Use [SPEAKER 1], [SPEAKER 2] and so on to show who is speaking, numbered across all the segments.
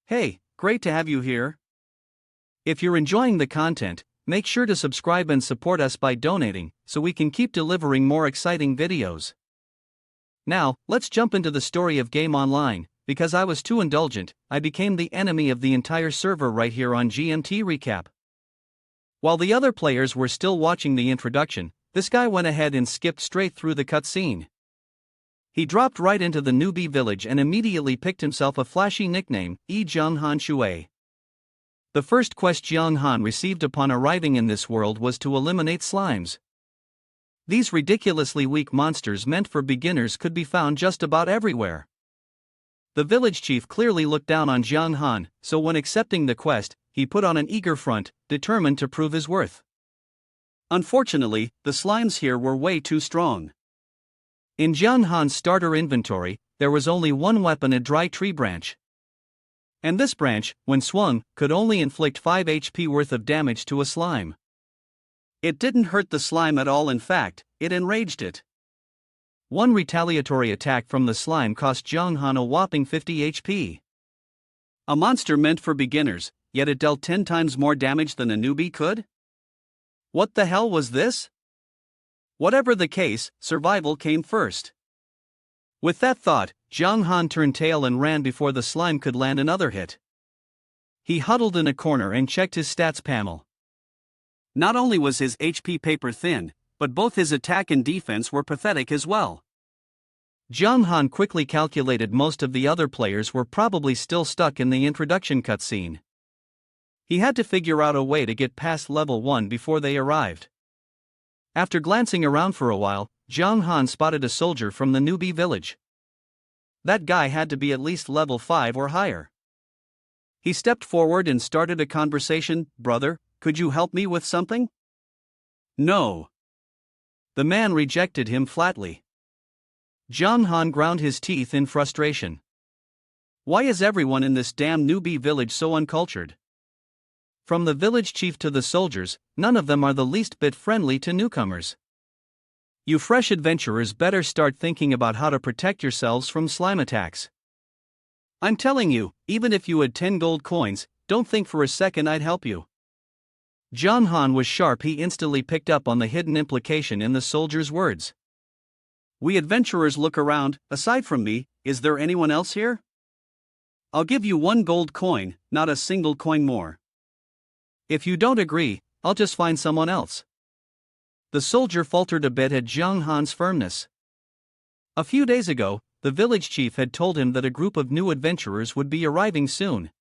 [SPEAKER 1] Hey, great to have you here. If you're enjoying the content, make sure to subscribe and support us by donating, so we can keep delivering more exciting videos. Now, let's jump into the story of Game Online. Because I was too indulgent, I became the enemy of the entire server right here on GMT Recap. While the other players were still watching the introduction, this guy went ahead and skipped straight through the cutscene. He dropped right into the newbie village and immediately picked himself a flashy nickname, Jianghan Shui. The first quest Jianghan received upon arriving in this world was to eliminate slimes. These ridiculously weak monsters meant for beginners could be found just about everywhere. The village chief clearly looked down on Jianghan, so when accepting the quest, he put on an eager front, determined to prove his worth. Unfortunately, the slimes here were way too strong. In Jianghan's starter inventory, there was only one weapon, a dry tree branch. And this branch, when swung, could only inflict 5 HP worth of damage to a slime. It didn't hurt the slime at all, in fact, it enraged it. One retaliatory attack from the slime cost Jianghan a whopping 50 HP. A monster meant for beginners, yet it dealt 10 times more damage than a newbie could? What the hell was this? Whatever the case, survival came first. With that thought, Jianghan turned tail and ran before the slime could land another hit. He huddled in a corner and checked his stats panel. Not only was his HP paper thin, but both his attack and defense were pathetic as well. Jianghan quickly calculated most of the other players were probably still stuck in the introduction cutscene. He had to figure out a way to get past level 1 before they arrived. After glancing around for a while, Jianghan spotted a soldier from the newbie village. That guy had to be at least level 5 or higher. He stepped forward and started a conversation. "Brother, could you help me with something?" "No." The man rejected him flatly. Jianghan ground his teeth in frustration. Why is everyone in this damn newbie village so uncultured? From the village chief to the soldiers, none of them are the least bit friendly to newcomers. You fresh adventurers better start thinking about how to protect yourselves from slime attacks. I'm telling you, even if you had 10 gold coins, don't think for a second I'd help you. Jianghan was sharp. He instantly picked up on the hidden implication in the soldier's words. We adventurers look around. Aside from me, is there anyone else here? I'll give you 1 gold coin, not a single coin more. If you don't agree, I'll just find someone else. The soldier faltered a bit at Jianghan's firmness. A few days ago, the village chief had told him that a group of new adventurers would be arriving soon.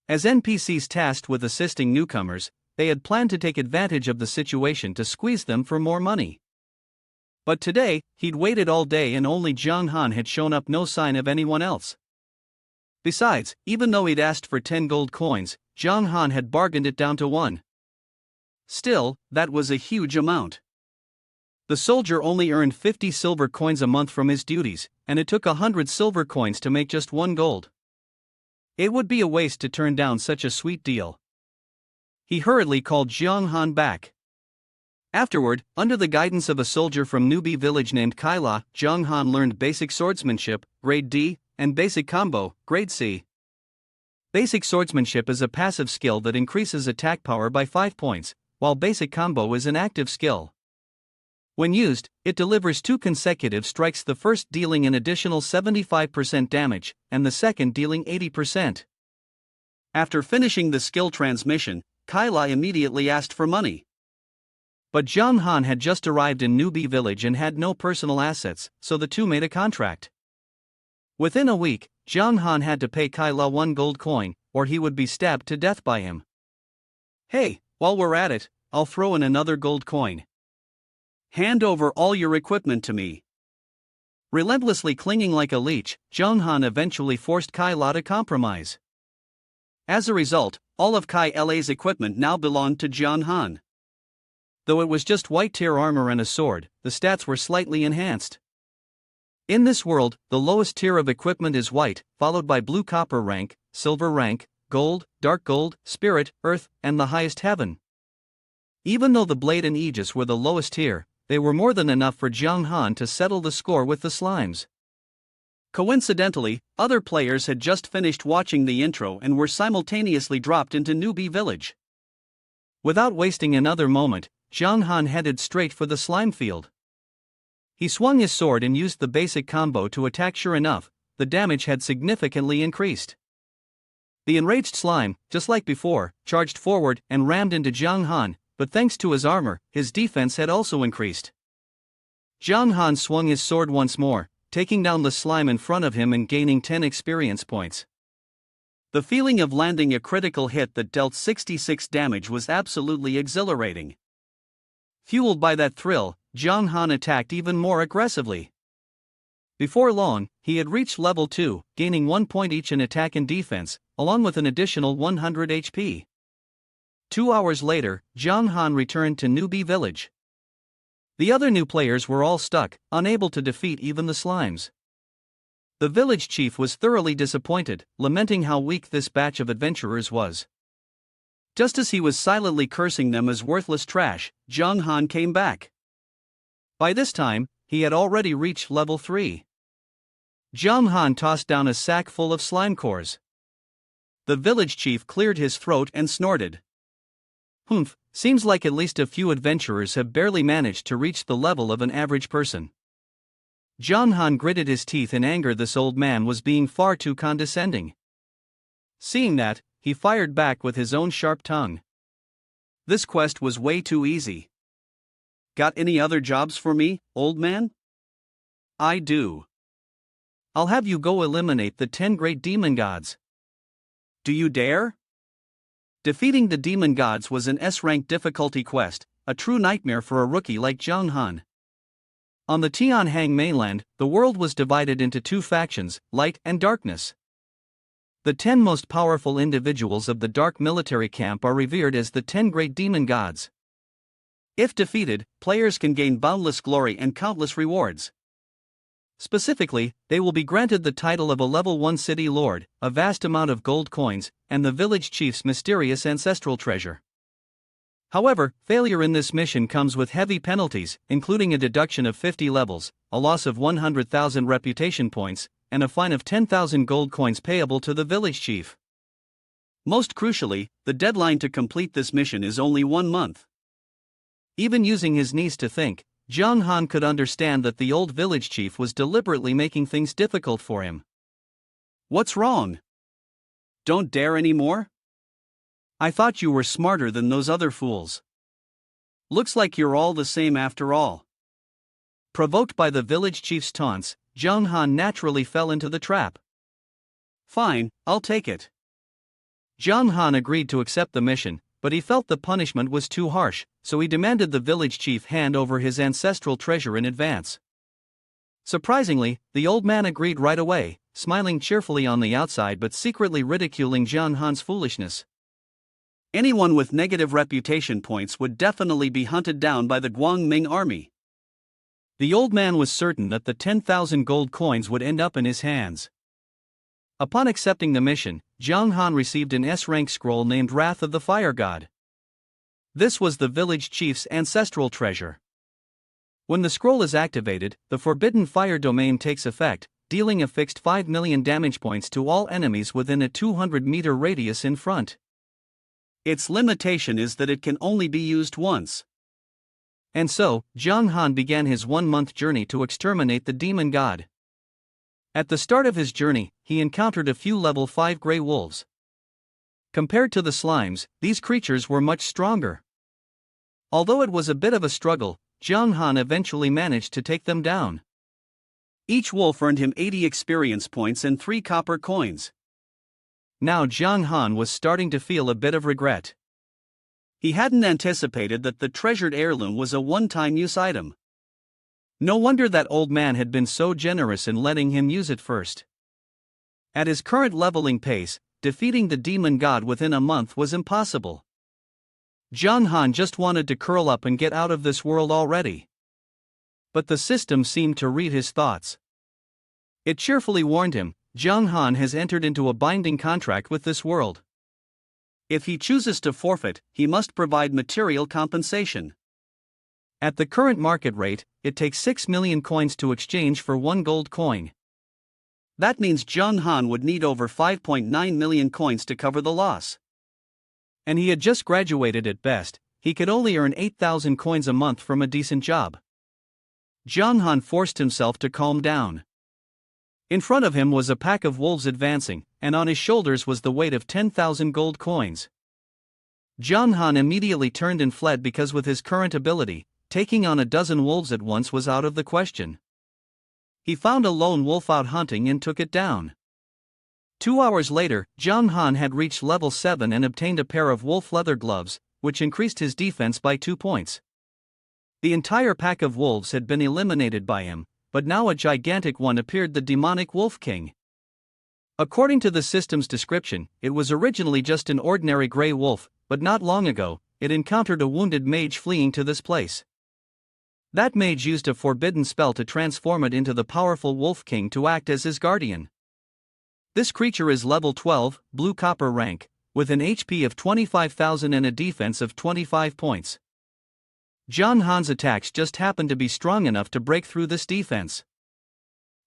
[SPEAKER 1] As NPCs tasked with assisting newcomers, they had planned to take advantage of the situation to squeeze them for more money. But today, he'd waited all day and only Jianghan had shown up, no sign of anyone else. Besides, even though he'd asked for 10 gold coins, Jianghan had bargained it down to 1. Still, that was a huge amount. The soldier only earned 50 silver coins a month from his duties, and it took 100 silver coins to make just 1 gold. It would be a waste to turn down such a sweet deal. He hurriedly called Jianghan back. Afterward, under the guidance of a soldier from newbie village named Kaila, Jianghan learned basic swordsmanship, grade D, and basic combo, grade C. Basic swordsmanship is a passive skill that increases attack power by 5 points, while basic combo is an active skill. When used, it delivers 2 consecutive strikes, the first dealing an additional 75% damage, and the second dealing 80%. After finishing the skill transmission, Kaila immediately asked for money. But Jianghan had just arrived in newbie village and had no personal assets, so the two made a contract. Within a week, Jianghan had to pay Kaila 1 gold coin, or he would be stabbed to death by him. Hey, while we're at it, I'll throw in another gold coin. Hand over all your equipment to me. Relentlessly clinging like a leech, Jianghan eventually forced Kaila to compromise. As a result, all of Kaila's equipment now belonged to Jianghan. Though it was just white tier armor and a sword, the stats were slightly enhanced. In this world, the lowest tier of equipment is white, followed by blue copper rank, silver rank, gold, dark gold, spirit, earth, and the highest heaven. Even though the blade and aegis were the lowest tier, they were more than enough for Jianghan to settle the score with the slimes. Coincidentally, other players had just finished watching the intro and were simultaneously dropped into Newbie Village. Without wasting another moment, Zhang Han headed straight for the slime field. He swung his sword and used the basic combo to attack. Sure enough, the damage had significantly increased. The enraged slime, just like before, charged forward and rammed into Zhang Han, but thanks to his armor, his defense had also increased. Zhang Han swung his sword once more, taking down the slime in front of him and gaining 10 experience points. The feeling of landing a critical hit that dealt 66 damage was absolutely exhilarating. Fueled by that thrill, Zhang Han attacked even more aggressively. Before long, he had reached level 2, gaining 1 point each in attack and defense, along with an additional 100 HP. 2 hours later, Zhang Han returned to Newbie Village. The other new players were all stuck, unable to defeat even the slimes. The village chief was thoroughly disappointed, lamenting how weak this batch of adventurers was. Just as he was silently cursing them as worthless trash, Zhang Han came back. By this time, he had already reached level 3. Zhang Han tossed down a sack full of slime cores. The village chief cleared his throat and snorted. "Humph, seems like at least a few adventurers have barely managed to reach the level of an average person." Zhang Han gritted his teeth in anger. This old man was being far too condescending. Seeing that, he fired back with his own sharp tongue. "This quest was way too easy. Got any other jobs for me, old man?" "I do. I'll have you go eliminate the 10 great demon gods." "Do you dare?" Defeating the demon gods was an S-rank difficulty quest, a true nightmare for a rookie like Zhang Han. On the Tianhang mainland, the world was divided into 2 factions, light and darkness. The 10 most powerful individuals of the dark military camp are revered as the 10 great demon gods. If defeated, players can gain boundless glory and countless rewards. Specifically, they will be granted the title of a level 1 city lord, a vast amount of gold coins, and the village chief's mysterious ancestral treasure. However, failure in this mission comes with heavy penalties, including a deduction of 50 levels, a loss of 100,000 reputation points, and a fine of 10,000 gold coins payable to the village chief. Most crucially, the deadline to complete this mission is only 1 month. Even using his knees to think, Zhang Han could understand that the old village chief was deliberately making things difficult for him. "What's wrong? Don't dare anymore? I thought you were smarter than those other fools. Looks like you're all the same after all." Provoked by the village chief's taunts, Zhang Han naturally fell into the trap. "Fine, I'll take it." Zhang Han agreed to accept the mission, but he felt the punishment was too harsh, so he demanded the village chief hand over his ancestral treasure in advance. Surprisingly, the old man agreed right away, smiling cheerfully on the outside but secretly ridiculing Zhang Han's foolishness. Anyone with negative reputation points would definitely be hunted down by the Guangming army. The old man was certain that the 10,000 gold coins would end up in his hands. Upon accepting the mission, Zhang Han received an S-rank scroll named Wrath of the Fire God. This was the village chief's ancestral treasure. When the scroll is activated, the forbidden fire domain takes effect, dealing a fixed 5 million damage points to all enemies within a 200-meter radius in front. Its limitation is that it can only be used once. And so, Zhang Han began his 1-month journey to exterminate the demon god. At the start of his journey, he encountered a few level 5 gray wolves. Compared to the slimes, these creatures were much stronger. Although it was a bit of a struggle, Zhang Han eventually managed to take them down. Each wolf earned him 80 experience points and 3 copper coins. Now Zhang Han was starting to feel a bit of regret. He hadn't anticipated that the treasured heirloom was a one-time use item. No wonder that old man had been so generous in letting him use it first. At his current leveling pace, defeating the demon god within a month was impossible. Zhang Han just wanted to curl up and get out of this world already. But the system seemed to read his thoughts. It cheerfully warned him, Zhang Han has entered into a binding contract with this world. If he chooses to forfeit, he must provide material compensation. At the current market rate, it takes 6 million coins to exchange for 1 gold coin. That means Jung Han would need over 5.9 million coins to cover the loss. And he had just graduated at best, he could only earn 8,000 coins a month from a decent job. Jung Han forced himself to calm down. In front of him was a pack of wolves advancing, and on his shoulders was the weight of 10,000 gold coins. Jung Han immediately turned and fled because with his current ability, taking on a dozen wolves at once was out of the question. He found a lone wolf out hunting and took it down. 2 hours later, Jung Han had reached level 7 and obtained a pair of wolf leather gloves, which increased his defense by 2 points. The entire pack of wolves had been eliminated by him, but now a gigantic one appeared, the demonic Wolf King. According to the system's description, it was originally just an ordinary grey wolf, but not long ago, it encountered a wounded mage fleeing to this place. That mage used a forbidden spell to transform it into the powerful Wolf King to act as his guardian. This creature is level 12, blue copper rank, with an HP of 25,000 and a defense of 25 points. Jung Han's attacks just happened to be strong enough to break through this defense.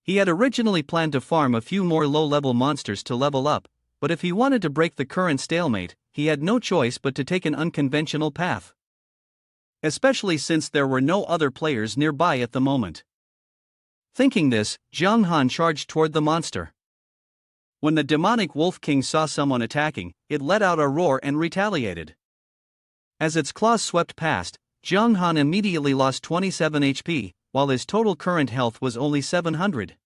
[SPEAKER 1] He had originally planned to farm a few more low-level monsters to level up, but if he wanted to break the current stalemate, he had no choice but to take an unconventional path. Especially since there were no other players nearby at the moment. Thinking this, Jung Han charged toward the monster. When the demonic Wolf King saw someone attacking, it let out a roar and retaliated. As its claws swept past, Jung Han immediately lost 27 HP, while his total current health was only 700.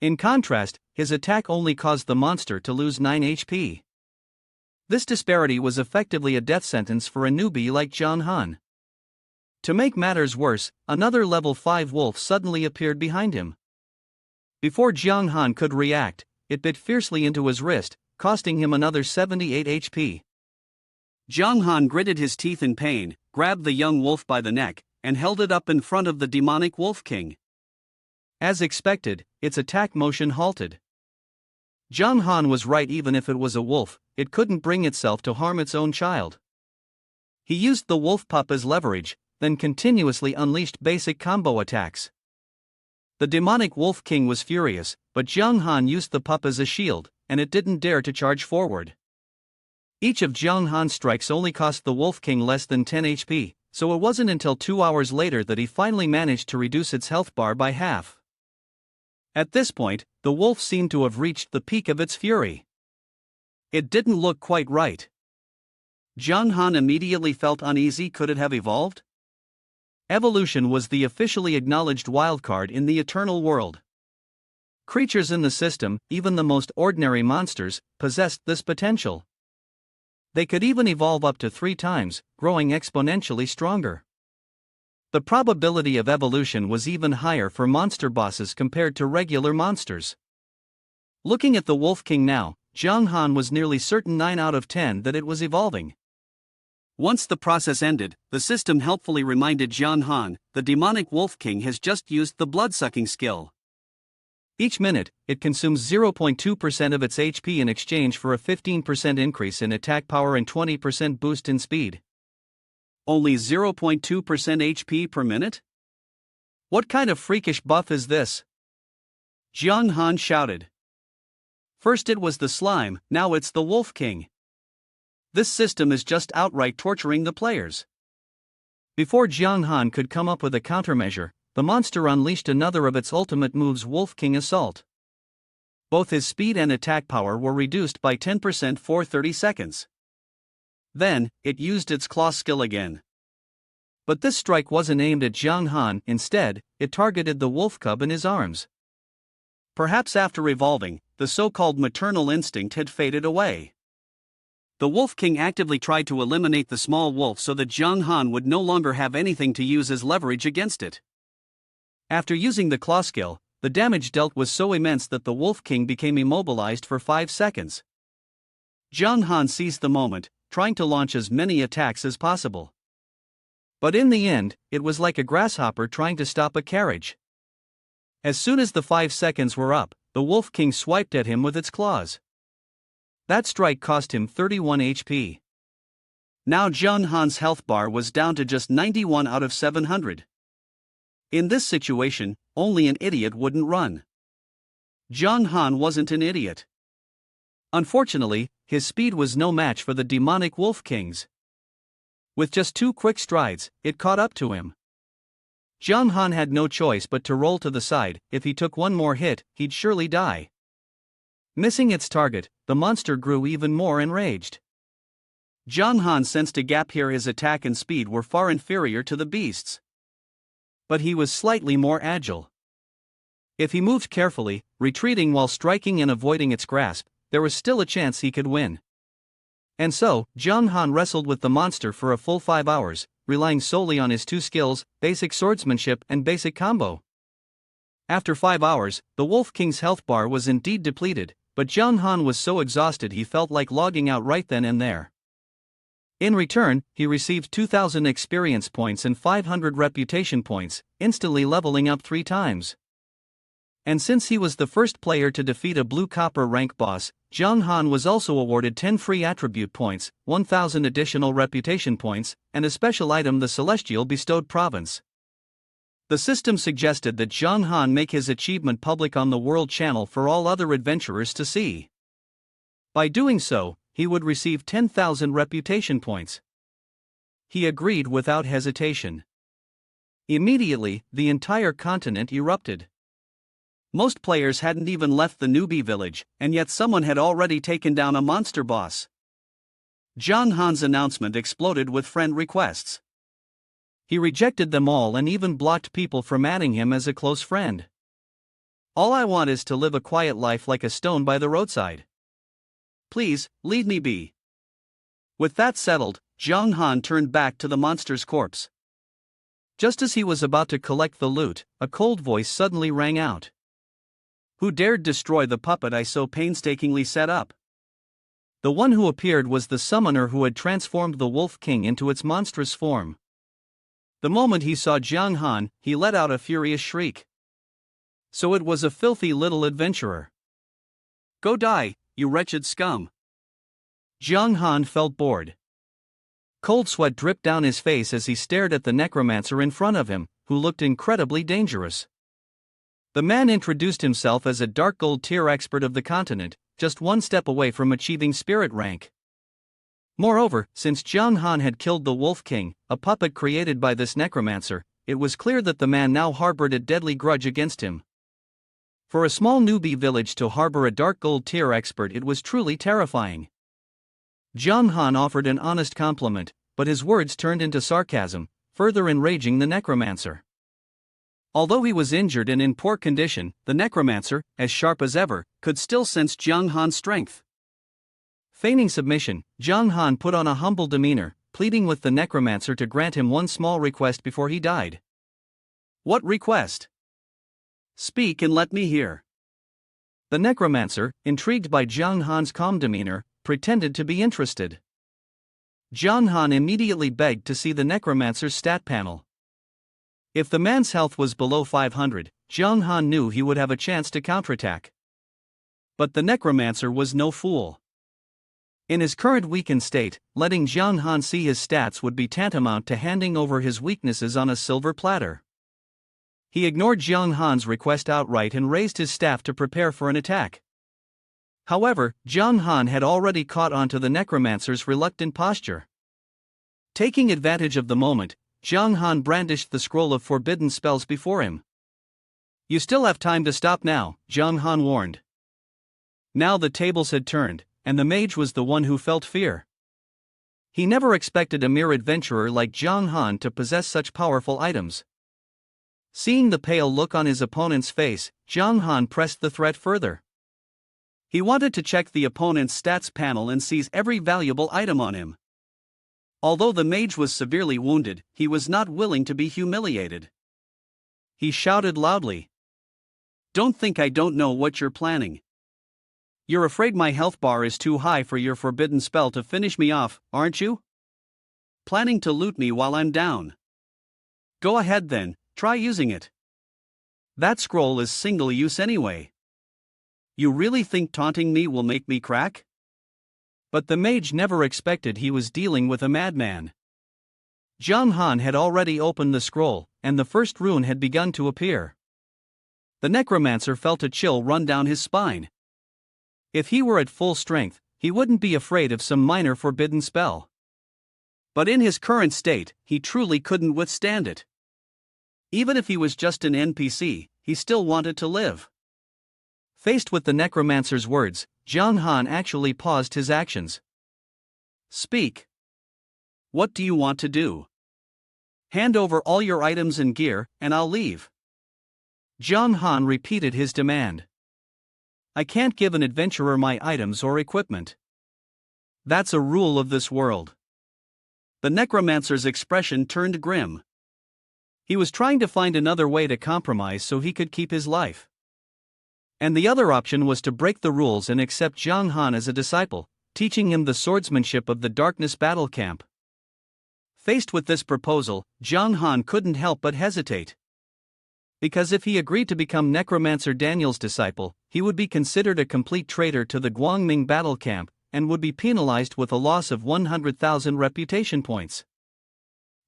[SPEAKER 1] In contrast, his attack only caused the monster to lose 9 HP. This disparity was effectively a death sentence for a newbie like Jung Han. To make matters worse, another level 5 wolf suddenly appeared behind him. Before Jung Han could react, it bit fiercely into his wrist, costing him another 78 HP. Jung Han gritted his teeth in pain, grabbed the young wolf by the neck, and held it up in front of the demonic Wolf King. As expected, its attack motion halted. Jung Han was right, even if it was a wolf, it couldn't bring itself to harm its own child. He used the wolf pup as leverage, then continuously unleashed basic combo attacks. The demonic Wolf King was furious, but Jung Han used the pup as a shield, and it didn't dare to charge forward. Each of Jung Han's strikes only cost the Wolf King less than 10 HP, so it wasn't until 2 hours later that he finally managed to reduce its health bar by half. At this point, the wolf seemed to have reached the peak of its fury. It didn't look quite right. Jung Han immediately felt uneasy. Could it have evolved? Evolution was the officially acknowledged wildcard in the Eternal World. Creatures in the system, even the most ordinary monsters, possessed this potential. They could even evolve up to 3 times, growing exponentially stronger. The probability of evolution was even higher for monster bosses compared to regular monsters. Looking at the Wolf King now, Jung Han was nearly certain 9 out of 10 that it was evolving. Once the process ended, the system helpfully reminded Jung Han, the demonic Wolf King has just used the blood-sucking skill. Each minute, it consumes 0.2% of its HP in exchange for a 15% increase in attack power and 20% boost in speed. Only 0.2% HP per minute? What kind of freakish buff is this? Jung Han shouted. First it was the slime, now it's the Wolf King. This system is just outright torturing the players. Before Jung Han could come up with a countermeasure, the monster unleashed another of its ultimate moves, Wolf King Assault. Both his speed and attack power were reduced by 10% for 30 seconds. Then, it used its claw skill again. But this strike wasn't aimed at Jung Han, instead, it targeted the wolf cub in his arms. Perhaps after evolving, the so-called maternal instinct had faded away. The Wolf King actively tried to eliminate the small wolf so that Jung Han would no longer have anything to use as leverage against it. After using the claw skill, the damage dealt was so immense that the Wolf King became immobilized for 5 seconds. Jung Han seized the moment, trying to launch as many attacks as possible. But in the end, it was like a grasshopper trying to stop a carriage. As soon as the 5 seconds were up, the Wolf King swiped at him with its claws. That strike cost him 31 HP. Now Jung Han's health bar was down to just 91 out of 700. In this situation, only an idiot wouldn't run. Zhang Han wasn't an idiot. Unfortunately, his speed was no match for the demonic Wolf King's. With just 2 quick strides, it caught up to him. Zhang Han had no choice but to roll to the side. If he took one more hit, he'd surely die. Missing its target, the monster grew even more enraged. Zhang Han sensed a gap here. His attack and speed were far inferior to the beast's. But he was slightly more agile. If he moved carefully, retreating while striking and avoiding its grasp, there was still a chance he could win. And so, Zhang Han wrestled with the monster for a full 5 hours, relying solely on his 2 skills, basic swordsmanship and basic combo. After 5 hours, the Wolf King's health bar was indeed depleted, but Zhang Han was so exhausted he felt like logging out right then and there. In return, he received 2,000 experience points and 500 reputation points, instantly leveling up 3 times. And since he was the first player to defeat a blue copper rank boss, Zhang Han was also awarded 10 free attribute points, 1,000 additional reputation points, and a special item, the Celestial Bestowed Province. The system suggested that Zhang Han make his achievement public on the World Channel for all other adventurers to see. By doing so, he would receive 10,000 reputation points. He agreed without hesitation. Immediately, the entire continent erupted. Most players hadn't even left the newbie village, and yet someone had already taken down a monster boss. Zhang Han's announcement exploded with friend requests. He rejected them all and even blocked people from adding him as a close friend. All I want is to live a quiet life like a stone by the roadside. Please, leave me be. With that settled, Zhang Han turned back to the monster's corpse. Just as he was about to collect the loot, a cold voice suddenly rang out. Who dared destroy the puppet I so painstakingly set up? The one who appeared was the summoner who had transformed the Wolf King into its monstrous form. The moment he saw Zhang Han, he let out a furious shriek. So it was a filthy little adventurer. Go die, you wretched scum. Zhang Han felt bored. Cold sweat dripped down his face as he stared at the necromancer in front of him, who looked incredibly dangerous. The man introduced himself as a dark gold tier expert of the continent, just 1 step away from achieving spirit rank. Moreover, since Zhang Han had killed the Wolf King, a puppet created by this necromancer, it was clear that the man now harbored a deadly grudge against him. For a small newbie village to harbor a dark gold tier expert, it was truly terrifying. Zhang Han offered an honest compliment, but his words turned into sarcasm, further enraging the necromancer. Although he was injured and in poor condition, the necromancer, as sharp as ever, could still sense Zhang Han's strength. Feigning submission, Zhang Han put on a humble demeanor, pleading with the necromancer to grant him one small request before he died. What request? Speak and let me hear. The necromancer, intrigued by Zhang Han's calm demeanor, pretended to be interested. Zhang Han immediately begged to see the necromancer's stat panel. If the man's health was below 500, Zhang Han knew he would have a chance to counterattack. But the necromancer was no fool. In his current weakened state, letting Zhang Han see his stats would be tantamount to handing over his weaknesses on a silver platter. He ignored Zhang Han's request outright and raised his staff to prepare for an attack. However, Zhang Han had already caught on to the necromancer's reluctant posture. Taking advantage of the moment, Zhang Han brandished the scroll of forbidden spells before him. You still have time to stop now, Zhang Han warned. Now the tables had turned, and the mage was the one who felt fear. He never expected a mere adventurer like Zhang Han to possess such powerful items. Seeing the pale look on his opponent's face, Zhang Han pressed the threat further. He wanted to check the opponent's stats panel and seize every valuable item on him. Although the mage was severely wounded, he was not willing to be humiliated. He shouted loudly. Don't think I don't know what you're planning. You're afraid my health bar is too high for your forbidden spell to finish me off, aren't you? Planning to loot me while I'm down. Go ahead then, try using it. That scroll is single use anyway. You really think taunting me will make me crack? But the mage never expected he was dealing with a madman. Zhang Han had already opened the scroll, and the first rune had begun to appear. The necromancer felt a chill run down his spine. If he were at full strength, he wouldn't be afraid of some minor forbidden spell. But in his current state, he truly couldn't withstand it. Even if he was just an NPC, he still wanted to live. Faced with the necromancer's words, Jiang Han actually paused his actions. Speak. What do you want to do? Hand over all your items and gear, and I'll leave. Jiang Han repeated his demand. I can't give an adventurer my items or equipment. That's a rule of this world. The necromancer's expression turned grim. He was trying to find another way to compromise so he could keep his life. And the other option was to break the rules and accept Jiang Han as a disciple, teaching him the swordsmanship of the darkness battle camp. Faced with this proposal, Jiang Han couldn't help but hesitate. Because if he agreed to become Necromancer Daniel's disciple, he would be considered a complete traitor to the Guangming battle camp, and would be penalized with a loss of 100,000 reputation points.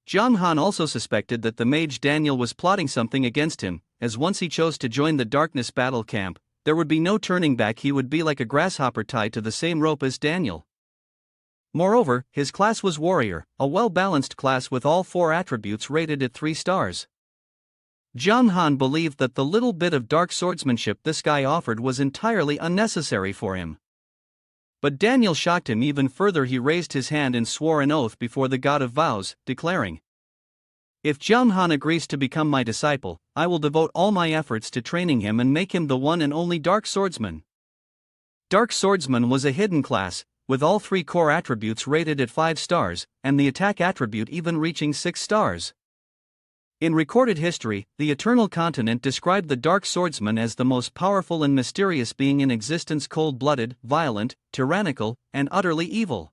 [SPEAKER 1] Jiang Han also suspected that the mage Daniel was plotting something against him, as once he chose to join the darkness battle camp, there would be no turning back. He would be like a grasshopper tied to the same rope as Daniel. Moreover, his class was warrior, a well-balanced class with all 4 attributes rated at 3 stars. Jiang Han believed that the little bit of dark swordsmanship this guy offered was entirely unnecessary for him. But Daniel shocked him even further. He raised his hand and swore an oath before the god of vows, declaring, "If Jiang Han agrees to become my disciple, I will devote all my efforts to training him and make him the one and only Dark Swordsman." Dark Swordsman was a hidden class, with all 3 core attributes rated at 5 stars, and the attack attribute even reaching 6 stars. In recorded history, the Eternal Continent described the Dark Swordsman as the most powerful and mysterious being in existence, cold-blooded, violent, tyrannical, and utterly evil.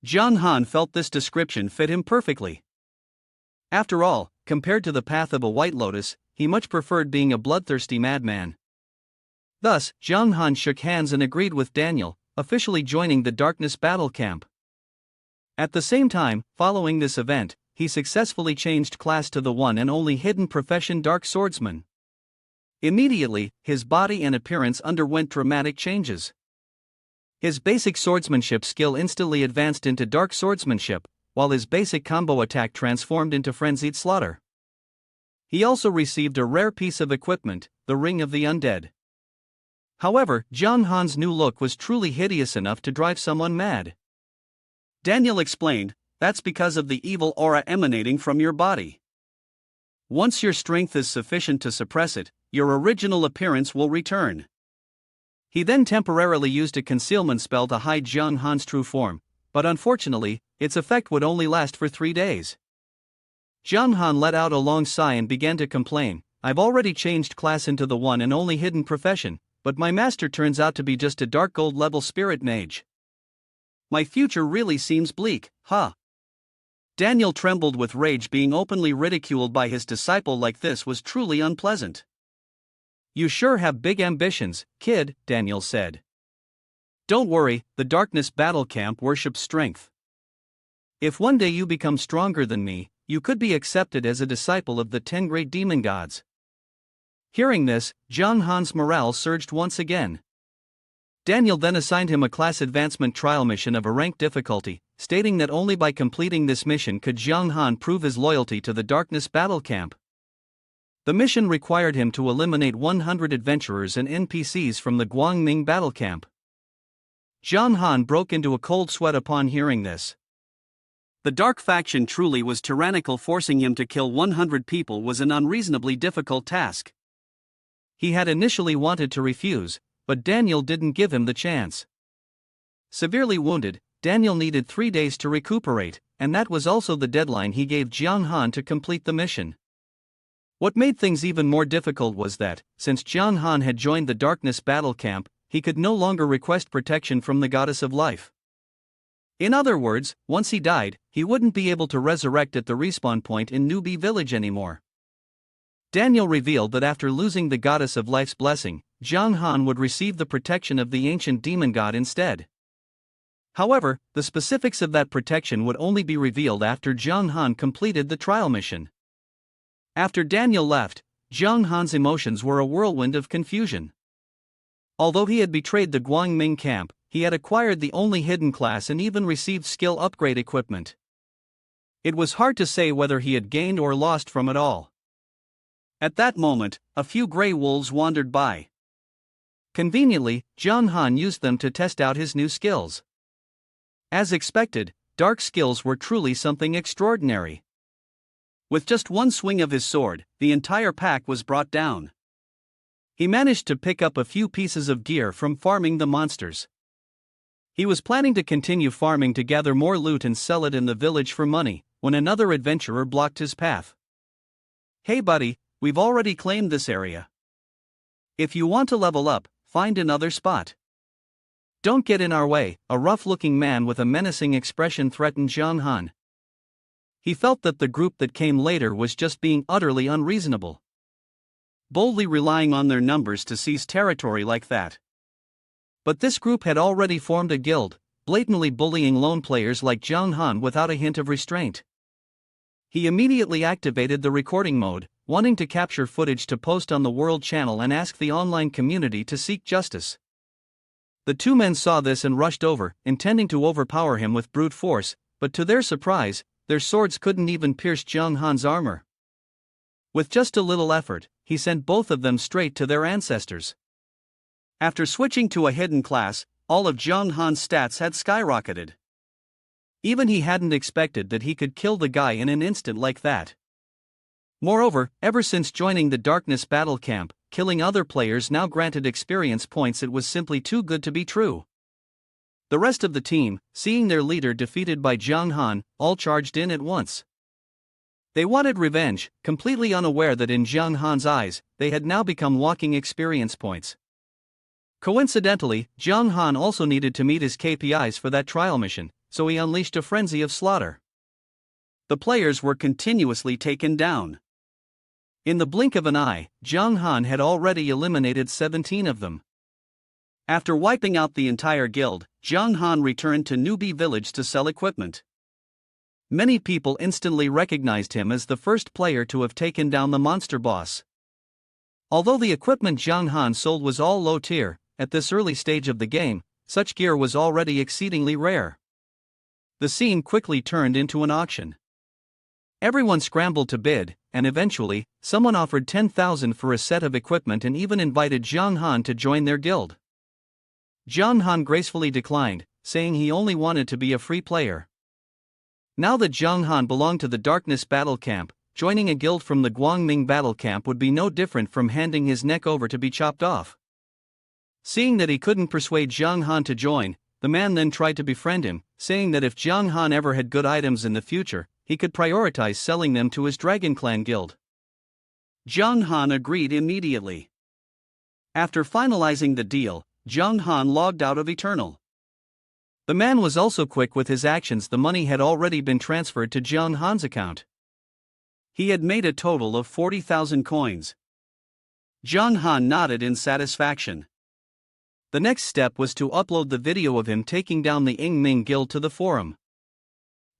[SPEAKER 1] Jiang Han felt this description fit him perfectly. After all, compared to the path of a white lotus, he much preferred being a bloodthirsty madman. Thus, Jiang Han shook hands and agreed with Daniel, officially joining the darkness battle camp. At the same time, following this event, he successfully changed class to the one and only hidden profession Dark Swordsman. Immediately, his body and appearance underwent dramatic changes. His basic swordsmanship skill instantly advanced into Dark Swordsmanship, while his basic combo attack transformed into Frenzied Slaughter. He also received a rare piece of equipment, the Ring of the Undead. However, Jiang Han's new look was truly hideous enough to drive someone mad. Daniel explained, "That's because of the evil aura emanating from your body. Once your strength is sufficient to suppress it, your original appearance will return." He then temporarily used a concealment spell to hide Jiang Han's true form, but unfortunately, its effect would only last for 3 days. Jiang Han let out a long sigh and began to complain, "I've already changed class into the one and only hidden profession, but my master turns out to be just a dark gold level spirit mage. My future really seems bleak, huh?" Daniel trembled with rage. Being openly ridiculed by his disciple like this was truly unpleasant. "You sure have big ambitions, kid," Daniel said. "Don't worry, the darkness battle camp worships strength. If one day you become stronger than me, you could be accepted as a disciple of the 10 great demon gods." Hearing this, Jiang Han's morale surged once again. Daniel then assigned him a class advancement trial mission of a rank difficulty, stating that only by completing this mission could Jiang Han prove his loyalty to the darkness battle camp. The mission required him to eliminate 100 adventurers and NPCs from the Guangming battle camp. Jiang Han broke into a cold sweat upon hearing this. The dark faction truly was tyrannical. Forcing him to kill 100 people was an unreasonably difficult task. He had initially wanted to refuse, but Daniel didn't give him the chance. Severely wounded, Daniel needed 3 days to recuperate, and that was also the deadline he gave Jiang Han to complete the mission. What made things even more difficult was that, since Jiang Han had joined the darkness battle camp, he could no longer request protection from the goddess of life. In other words, once he died, he wouldn't be able to resurrect at the respawn point in Newbie Village anymore. Daniel revealed that after losing the goddess of life's blessing, Jiang Han would receive the protection of the ancient demon god instead. However, the specifics of that protection would only be revealed after Jiang Han completed the trial mission. After Daniel left, Jiang Han's emotions were a whirlwind of confusion. Although he had betrayed the Guangming camp, he had acquired the only hidden class and even received skill upgrade equipment. It was hard to say whether he had gained or lost from it all. At that moment, a few gray wolves wandered by. Conveniently, Jiang Han used them to test out his new skills. As expected, dark skills were truly something extraordinary. With just one swing of his sword, the entire pack was brought down. He managed to pick up a few pieces of gear from farming the monsters. He was planning to continue farming to gather more loot and sell it in the village for money, when another adventurer blocked his path. "Hey buddy, we've already claimed this area. If you want to level up, find another spot. Don't get in our way," a rough-looking man with a menacing expression threatened Jiang Han. He felt that the group that came later was just being utterly unreasonable, boldly relying on their numbers to seize territory like that. But this group had already formed a guild, blatantly bullying lone players like Jiang Han without a hint of restraint. He immediately activated the recording mode, wanting to capture footage to post on the World Channel and ask the online community to seek justice. The two men saw this and rushed over, intending to overpower him with brute force, but to their surprise, their swords couldn't even pierce Jiang Han's armor. With just a little effort, he sent both of them straight to their ancestors. After switching to a hidden class, all of Jiang Han's stats had skyrocketed. Even he hadn't expected that he could kill the guy in an instant like that. Moreover, ever since joining the Darkness Battle Camp, killing other players now granted experience points. It was simply too good to be true. The rest of the team, seeing their leader defeated by Jiang Han, all charged in at once. They wanted revenge, completely unaware that in Jiang Han's eyes, they had now become walking experience points. Coincidentally, Jiang Han also needed to meet his KPIs for that trial mission, so he unleashed a frenzy of slaughter. The players were continuously taken down. In the blink of an eye, Jiang Han had already eliminated 17 of them. After wiping out the entire guild, Jiang Han returned to Newbie Village to sell equipment. Many people instantly recognized him as the first player to have taken down the monster boss. Although the equipment Jiang Han sold was all low tier, at this early stage of the game, such gear was already exceedingly rare. The scene quickly turned into an auction. Everyone scrambled to bid, and eventually, someone offered 10,000 for a set of equipment and even invited Jiang Han to join their guild. Jiang Han gracefully declined, saying he only wanted to be a free player. Now that Jiang Han belonged to the Darkness Battle Camp, joining a guild from the Guangming Battle Camp would be no different from handing his neck over to be chopped off. Seeing that he couldn't persuade Jiang Han to join, the man then tried to befriend him, saying that if Jiang Han ever had good items in the future, he could prioritize selling them to his Dragon Clan guild. Jiang Han agreed immediately. After finalizing the deal, Jiang Han logged out of Eternal. The man was also quick with his actions. The money had already been transferred to Jiang Han's account. He had made a total of 40,000 coins. Jiang Han nodded in satisfaction. The next step was to upload the video of him taking down the Yingming Guild to the forum.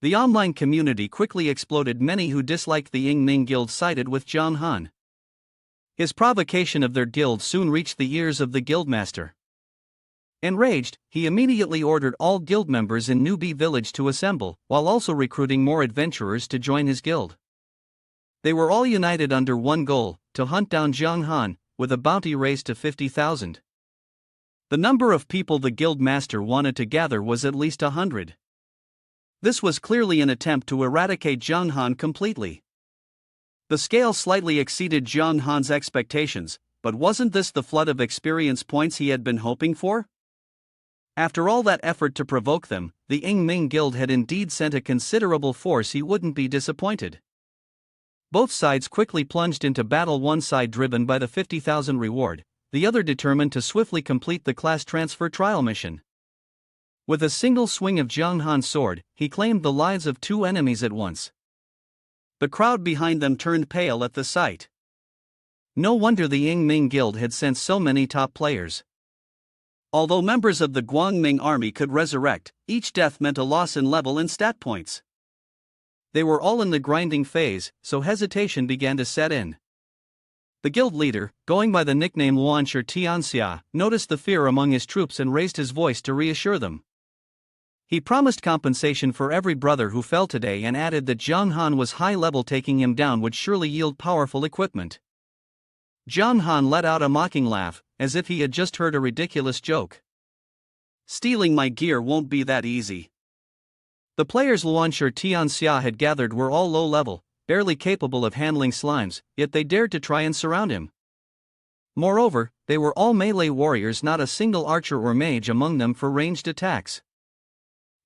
[SPEAKER 1] The online community quickly exploded. Many who disliked the Yingming Guild sided with Jiang Han. His provocation of their guild soon reached the ears of the guildmaster. Enraged, he immediately ordered all guild members in Newbie Village to assemble, while also recruiting more adventurers to join his guild. They were all united under one goal, to hunt down Jiang Han, with a bounty raised to 50,000. The number of people the guild master wanted to gather was at least 100. This was clearly an attempt to eradicate Jiang Han completely. The scale slightly exceeded Jiang Han's expectations, but wasn't this the flood of experience points he had been hoping for? After all that effort to provoke them, the Yingming Guild had indeed sent a considerable force. He wouldn't be disappointed. Both sides quickly plunged into battle, one side driven by the 50,000 reward, the other determined to swiftly complete the class transfer trial mission. With a single swing of Jiang Han's sword, he claimed the lives of two enemies at once. The crowd behind them turned pale at the sight. No wonder the Yingming Guild had sent so many top players. Although members of the Guangming army could resurrect, each death meant a loss in level and stat points. They were all in the grinding phase, so hesitation began to set in. The guild leader, going by the nickname Luanshi Tianxia, noticed the fear among his troops and raised his voice to reassure them. He promised compensation for every brother who fell today and added that Zhang Han was high level, taking him down would surely yield powerful equipment. Zhang Han let out a mocking laugh, as if he had just heard a ridiculous joke. Stealing my gear won't be that easy. The players Luanshi Tianxia had gathered were all low level, barely capable of handling slimes, yet they dared to try and surround him. Moreover, they were all melee warriors, not a single archer or mage among them for ranged attacks.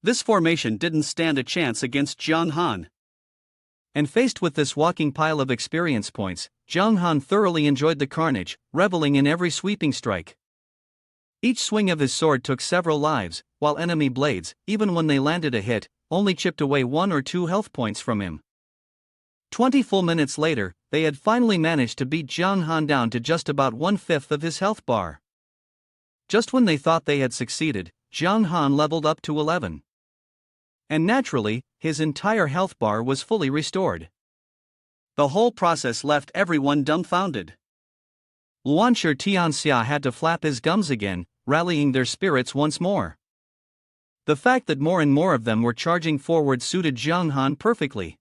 [SPEAKER 1] This formation didn't stand a chance against Zhang Han. And faced with this walking pile of experience points, Zhang Han thoroughly enjoyed the carnage, reveling in every sweeping strike. Each swing of his sword took several lives, while enemy blades, even when they landed a hit, only chipped away 1 or 2 health points from him. 20 full minutes later, they had finally managed to beat Zhang Han down to just about 1/5 of his health bar. Just when they thought they had succeeded, Zhang Han leveled up to 11. And naturally, his entire health bar was fully restored. The whole process left everyone dumbfounded. Luanshi Tianxia had to flap his gums again, rallying their spirits once more. The fact that more and more of them were charging forward suited Zhang Han perfectly.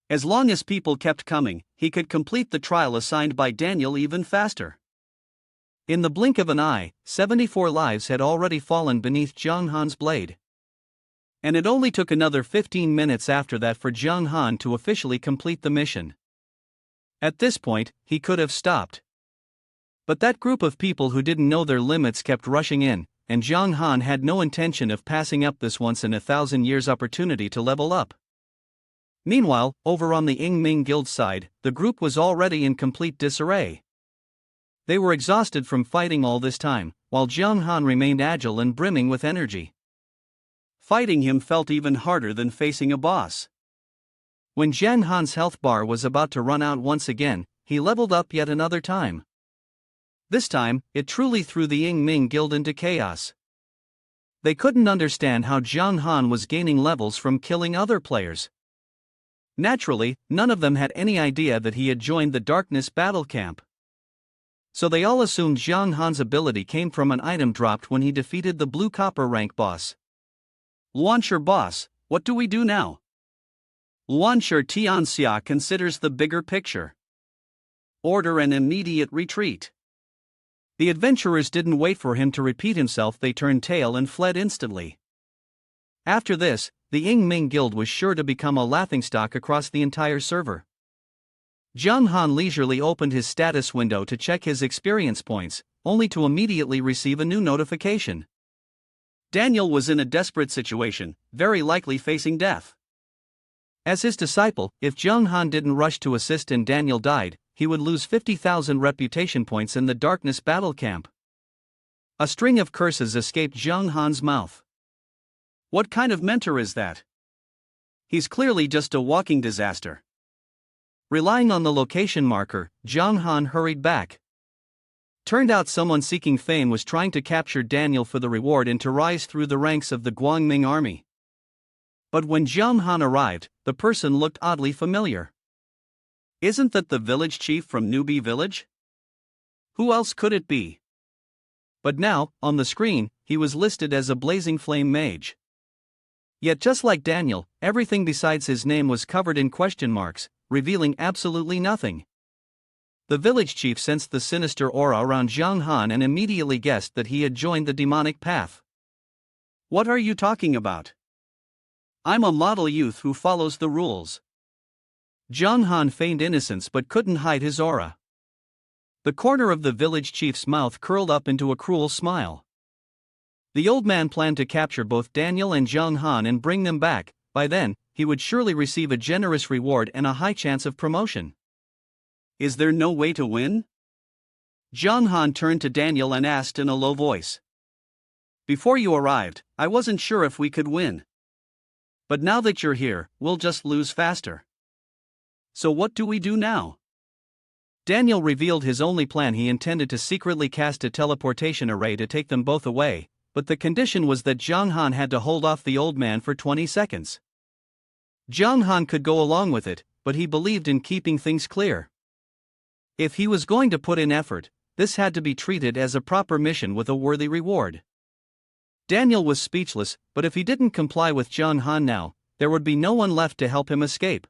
[SPEAKER 1] As long as people kept coming, he could complete the trial assigned by Daniel even faster. In the blink of an eye, 74 lives had already fallen beneath Zhang Han's blade. And it only took another 15 minutes after that for Zhang Han to officially complete the mission. At this point, he could have stopped. But that group of people who didn't know their limits kept rushing in, and Zhang Han had no intention of passing up this once-in-a-thousand-years opportunity to level up. Meanwhile, over on the Ying Ming Guild side, the group was already in complete disarray. They were exhausted from fighting all this time, while Zhang Han remained agile and brimming with energy. Fighting him felt even harder than facing a boss. When Zhang Han's health bar was about to run out once again, he leveled up yet another time. This time, it truly threw the Ying Ming Guild into chaos. They couldn't understand how Zhang Han was gaining levels from killing other players. Naturally, none of them had any idea that he had joined the Darkness Battle Camp. So they all assumed Zhang Han's ability came from an item dropped when he defeated the Blue Copper rank boss. Luanshi boss, what do we do now? Luanshi Tianxia considers the bigger picture. Order an immediate retreat. The adventurers didn't wait for him to repeat himself, they turned tail and fled instantly. After this, the Ying Ming Guild was sure to become a laughingstock across the entire server. Zhang Han leisurely opened his status window to check his experience points, only to immediately receive a new notification. Daniel was in a desperate situation, very likely facing death. As his disciple, if Zhang Han didn't rush to assist and Daniel died, he would lose 50,000 reputation points in the Darkness Battle Camp. A string of curses escaped Zhang Han's mouth. What kind of mentor is that? He's clearly just a walking disaster. Relying on the location marker, Zhang Han hurried back. Turned out someone seeking fame was trying to capture Daniel for the reward and to rise through the ranks of the Guangming army. But when Zhang Han arrived, the person looked oddly familiar. Isn't that the village chief from Newbie Village? Who else could it be? But now, on the screen, he was listed as a Blazing Flame Mage. Yet just like Daniel, everything besides his name was covered in question marks, revealing absolutely nothing. The village chief sensed the sinister aura around Zhang Han and immediately guessed that he had joined the demonic path. What are you talking about? I'm a model youth who follows the rules. Zhang Han feigned innocence but couldn't hide his aura. The corner of the village chief's mouth curled up into a cruel smile. The old man planned to capture both Daniel and Zhang Han and bring them back. By then, he would surely receive a generous reward and a high chance of promotion. Is there no way to win? Zhang Han turned to Daniel and asked in a low voice. Before you arrived, I wasn't sure if we could win. But now that you're here, we'll just lose faster. So what do we do now? Daniel revealed his only plan. He intended to secretly cast a teleportation array to take them both away, but the condition was that Zhang Han had to hold off the old man for 20 seconds. Zhang Han could go along with it, but he believed in keeping things clear. If he was going to put in effort, this had to be treated as a proper mission with a worthy reward. Daniel was speechless, but if he didn't comply with Jung Han now, there would be no one left to help him escape.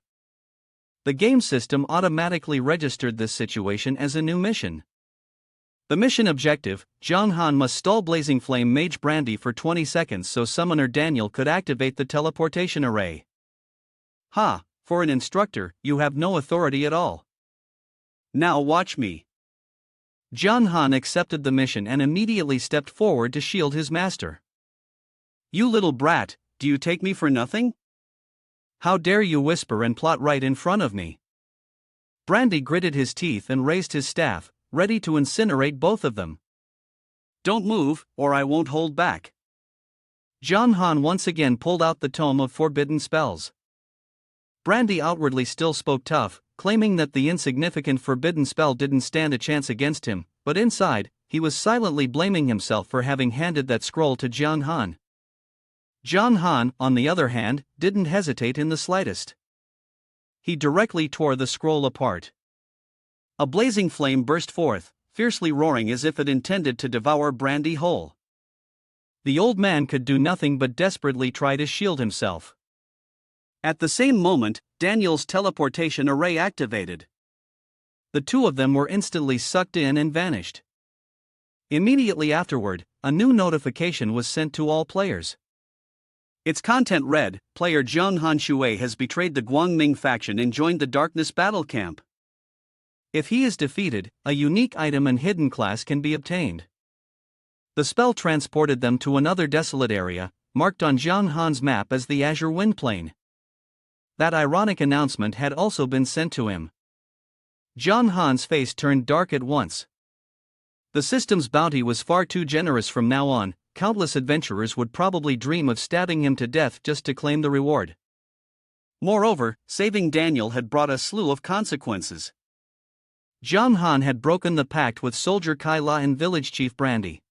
[SPEAKER 1] The game system automatically registered this situation as a new mission. The mission objective: Jung Han must stall Blazing Flame Mage Brandy for 20 seconds so summoner Daniel could activate the teleportation array. Ha, for an instructor, you have no authority at all. Now watch me. Jung Han accepted the mission and immediately stepped forward to shield his master. You little brat, do you take me for nothing? How dare you whisper and plot right in front of me? Brandy gritted his teeth and raised his staff, ready to incinerate both of them. Don't move, or I won't hold back. Jung Han once again pulled out the tome of forbidden spells. Brandy outwardly still spoke tough, claiming that the insignificant forbidden spell didn't stand a chance against him, but inside, he was silently blaming himself for having handed that scroll to Jung Han. Jung Han, on the other hand, didn't hesitate in the slightest. He directly tore the scroll apart. A blazing flame burst forth, fiercely roaring as if it intended to devour Brandy whole. The old man could do nothing but desperately try to shield himself. At the same moment, Daniel's teleportation array activated. The two of them were instantly sucked in and vanished. Immediately afterward, a new notification was sent to all players. Its content read: Player Jung Han Shui has betrayed the Guangming faction and joined the Darkness Battle Camp. If he is defeated, a unique item and hidden class can be obtained. The spell transported them to another desolate area, marked on Jung Han's map as the Azure Wind Plain. That ironic announcement had also been sent to him. Jung Han's face turned dark at once. The system's bounty was far too generous from now on. Countless adventurers would probably dream of stabbing him to death just to claim the reward. Moreover, saving Daniel had brought a slew of consequences. Jung Han had broken the pact with Soldier Kai La and Village Chief Brandy.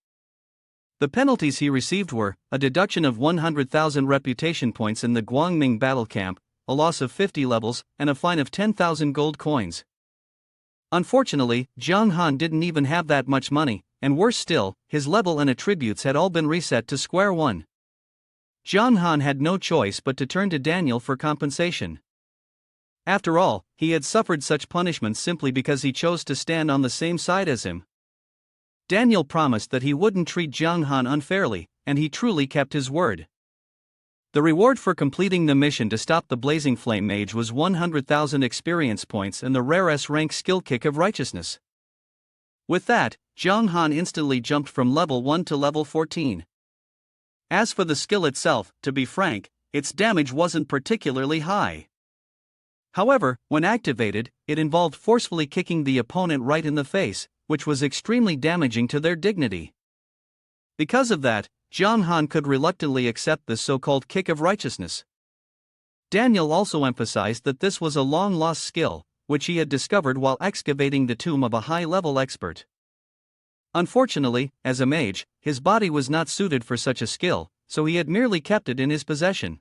[SPEAKER 1] The penalties he received were a deduction of 100,000 reputation points in the Guangming battle camp, a loss of 50 levels, and a fine of 10,000 gold coins. Unfortunately, Jung Han didn't even have that much money, and worse still, his level and attributes had all been reset to square one. Jung Han had no choice but to turn to Daniel for compensation. After all, he had suffered such punishments simply because he chose to stand on the same side as him. Daniel promised that he wouldn't treat Jung Han unfairly, and he truly kept his word. The reward for completing the mission to stop the Blazing Flame Mage was 100,000 experience points and the rare S-rank skill Kick of Righteousness. With that, Jung Han instantly jumped from level 1 to level 14. As for the skill itself, to be frank, its damage wasn't particularly high. However, when activated, it involved forcefully kicking the opponent right in the face, which was extremely damaging to their dignity. Because of that, Jung Han could reluctantly accept this so-called Kick of Righteousness. Daniel also emphasized that this was a long-lost skill, which he had discovered while excavating the tomb of a high-level expert. Unfortunately, as a mage, his body was not suited for such a skill, so he had merely kept it in his possession.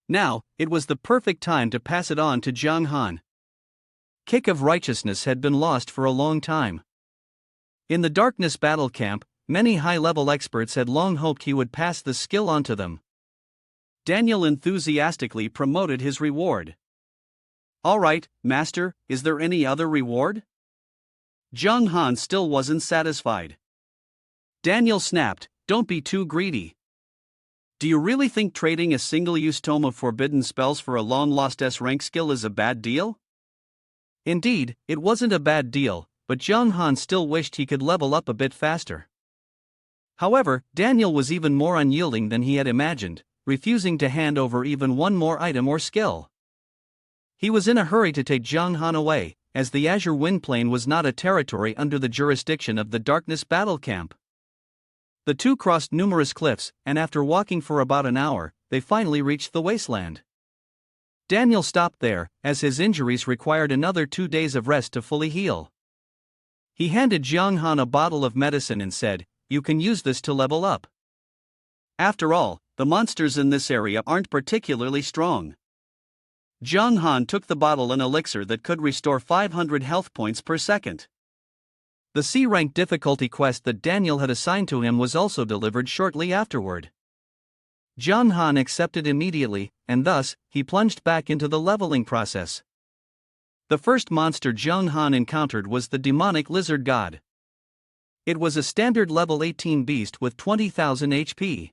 [SPEAKER 1] Now, it was the perfect time to pass it on to Jung Han. Kick of Righteousness had been lost for a long time. In the Darkness Battle Camp, many high-level experts had long hoped he would pass the skill on to them. Daniel enthusiastically promoted his reward. All right, Master, is there any other reward? Jung Han still wasn't satisfied. Daniel snapped, don't be too greedy. Do you really think trading a single-use tome of forbidden spells for a long-lost S-rank skill is a bad deal? Indeed, it wasn't a bad deal, but Jung Han still wished he could level up a bit faster. However, Daniel was even more unyielding than he had imagined, refusing to hand over even one more item or skill. He was in a hurry to take Jung Han away, as the Azure Wind Plain was not a territory under the jurisdiction of the Darkness Battle Camp. The two crossed numerous cliffs, and after walking for about an hour, they finally reached the wasteland. Daniel stopped there, as his injuries required another 2 days of rest to fully heal. He handed Jung Han a bottle of medicine and said, "You can use this to level up. After all, the monsters in this area aren't particularly strong." Zhang Han took the bottle and elixir that could restore 500 health points per second. The C-rank difficulty quest that Daniel had assigned to him was also delivered shortly afterward. Zhang Han accepted immediately, and thus, he plunged back into the leveling process. The first monster Zhang Han encountered was the demonic lizard god. It was a standard level 18 beast with 20,000 HP.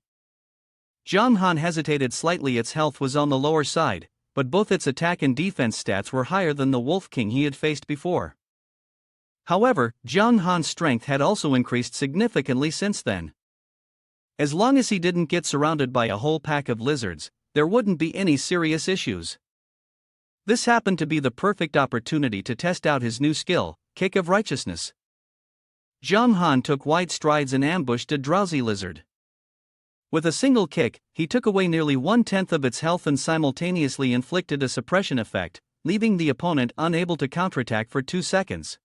[SPEAKER 1] Zhang Han hesitated slightly. Its health was on the lower side, but both its attack and defense stats were higher than the Wolf King he had faced before. However, Zhang Han's strength had also increased significantly since then. As long as he didn't get surrounded by a whole pack of lizards, there wouldn't be any serious issues. This happened to be the perfect opportunity to test out his new skill, Kick of Righteousness. Zhang Han took wide strides and ambushed a drowsy lizard. With a single kick, he took away nearly 1/10 of its health and simultaneously inflicted a suppression effect, leaving the opponent unable to counterattack for 2 seconds.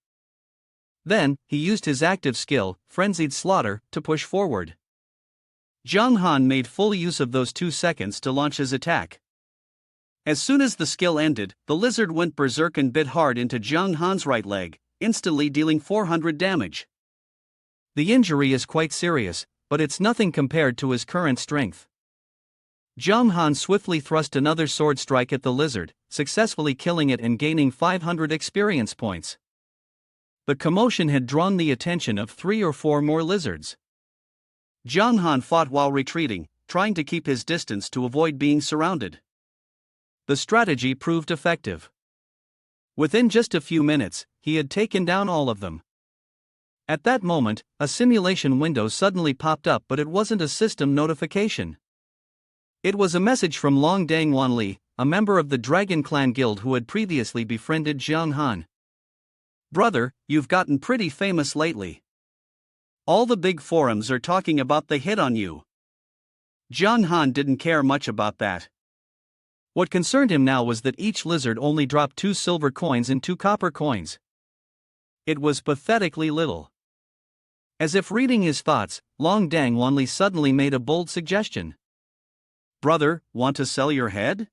[SPEAKER 1] Then, he used his active skill, Frenzied Slaughter, to push forward. Zhang Han made full use of those 2 seconds to launch his attack. As soon as the skill ended, the lizard went berserk and bit hard into Zhang Han's right leg, instantly dealing 400 damage. The injury is quite serious, but it's nothing compared to his current strength. Zhang Han swiftly thrust another sword strike at the lizard, successfully killing it and gaining 500 experience points. The commotion had drawn the attention of 3 or 4 more lizards. Zhang Han fought while retreating, trying to keep his distance to avoid being surrounded. The strategy proved effective. Within just a few minutes, he had taken down all of them. At that moment, a simulation window suddenly popped up, but it wasn't a system notification. It was a message from Long Dang Wanli, a member of the Dragon Clan Guild who had previously befriended Zhang Han. "Brother, you've gotten pretty famous lately. All the big forums are talking about the hit on you." Zhang Han didn't care much about that. What concerned him now was that each lizard only dropped 2 silver coins and 2 copper coins. It was pathetically little. As if reading his thoughts, Long Dang Wanli suddenly made a bold suggestion. "Brother, want to sell your head?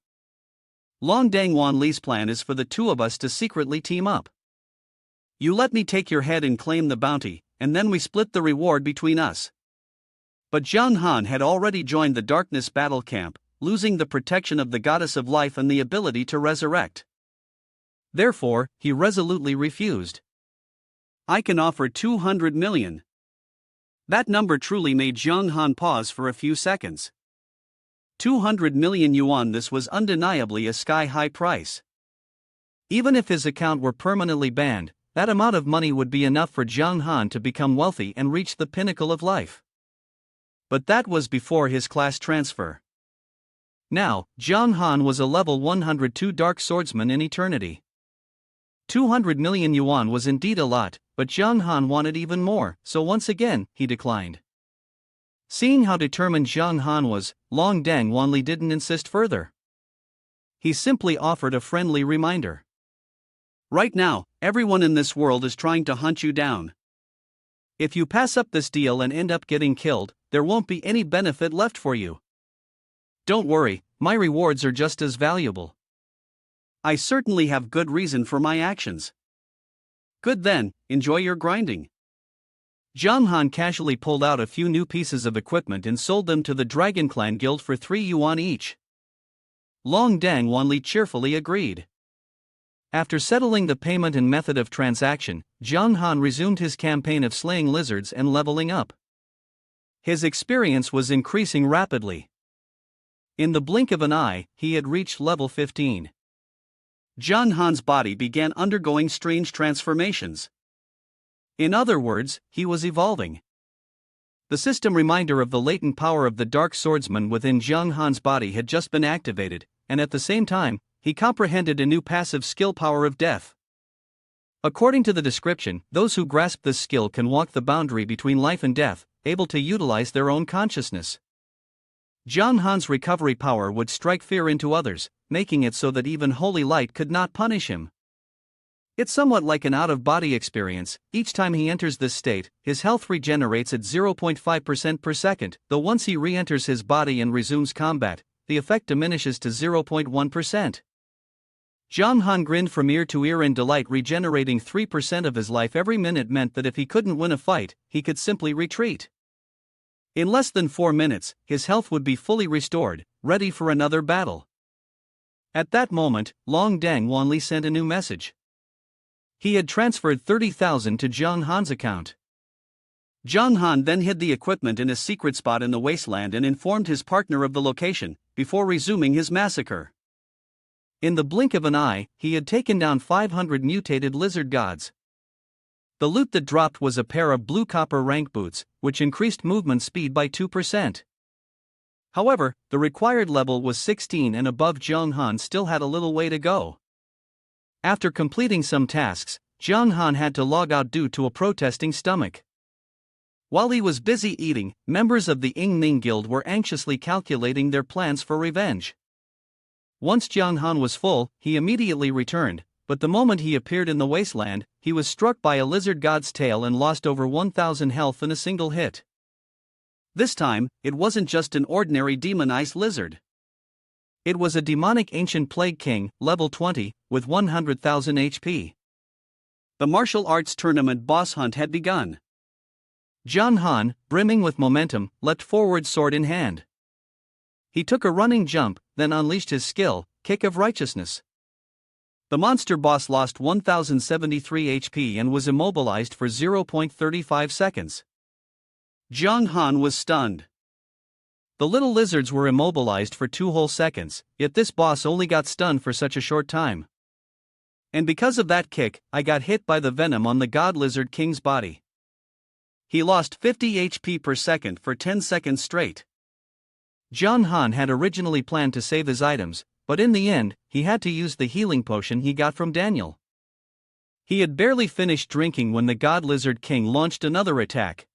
[SPEAKER 1] Long Dang Wanli's plan is for the 2 of us to secretly team up. You let me take your head and claim the bounty, and then we split the reward between us." But Zhang Han had already joined the Darkness battle camp, losing the protection of the goddess of life and the ability to resurrect. Therefore, he resolutely refused. "I can offer 200 million. That number truly made Zhang Han pause for a few seconds. 200 million yuan, this was undeniably a sky-high price. Even if his account were permanently banned, that amount of money would be enough for Zhang Han to become wealthy and reach the pinnacle of life. But that was before his class transfer. Now, Zhang Han was a level 102 Dark Swordsman in eternity. 200 million yuan was indeed a lot, but Zhang Han wanted even more, so once again, he declined. Seeing how determined Zhang Han was, Long Dang Wanli didn't insist further. He simply offered a friendly reminder. "Right now, everyone in this world is trying to hunt you down. If you pass up this deal and end up getting killed, there won't be any benefit left for you. Don't worry, my rewards are just as valuable. I certainly have good reason for my actions." "Good then, enjoy your grinding." Zhang Han casually pulled out a few new pieces of equipment and sold them to the Dragon Clan Guild for 3 yuan each. Long Dang Wanli cheerfully agreed. After settling the payment and method of transaction, Zhang Han resumed his campaign of slaying lizards and leveling up. His experience was increasing rapidly. In the blink of an eye, he had reached level 15. Zhang Han's body began undergoing strange transformations. In other words, he was evolving. The system reminder of the latent power of the Dark Swordsman within Zhang Han's body had just been activated, and at the same time, he comprehended a new passive skill, Power of Death. According to the description, those who grasp this skill can walk the boundary between life and death, able to utilize their own consciousness. Zhang Han's recovery power would strike fear into others, making it so that even holy light could not punish him. It's somewhat like an out-of-body experience. Each time he enters this state, his health regenerates at 0.5% per second, though once he re-enters his body and resumes combat, the effect diminishes to 0.1%. Zhang Han grinned from ear to ear in delight. Regenerating 3% of his life every minute meant that if he couldn't win a fight, he could simply retreat. In less than 4 minutes, his health would be fully restored, ready for another battle. At that moment, Long Dang Wanli sent a new message. He had transferred 30,000 to Zhang Han's account. Zhang Han then hid the equipment in a secret spot in the wasteland and informed his partner of the location, before resuming his massacre. In the blink of an eye, he had taken down 500 mutated lizard gods. The loot that dropped was a pair of blue copper rank boots, which increased movement speed by 2%. However, the required level was 16 and above. Zhang Han still had a little way to go. After completing some tasks, Zhang Han had to log out due to a protesting stomach. While he was busy eating, members of the Ying Ning Guild were anxiously calculating their plans for revenge. Once Zhang Han was full, he immediately returned, but the moment he appeared in the wasteland, he was struck by a lizard god's tail and lost over 1,000 health in a single hit. This time, it wasn't just an ordinary demonized lizard. It was a demonic ancient plague king, level 20, with 100,000 HP. The martial arts tournament boss hunt had begun. Zhang Han, brimming with momentum, leapt forward sword in hand. He took a running jump, then unleashed his skill, Kick of Righteousness. The monster boss lost 1,073 HP and was immobilized for 0.35 seconds. Zhang Han was stunned. The little lizards were immobilized for 2 whole seconds, yet this boss only got stunned for such a short time. And because of that kick, I got hit by the venom on the God Lizard King's body. He lost 50 HP per second for 10 seconds straight. Zhang Han had originally planned to save his items, but in the end, he had to use the healing potion he got from Daniel. He had barely finished drinking when the God Lizard King launched another attack.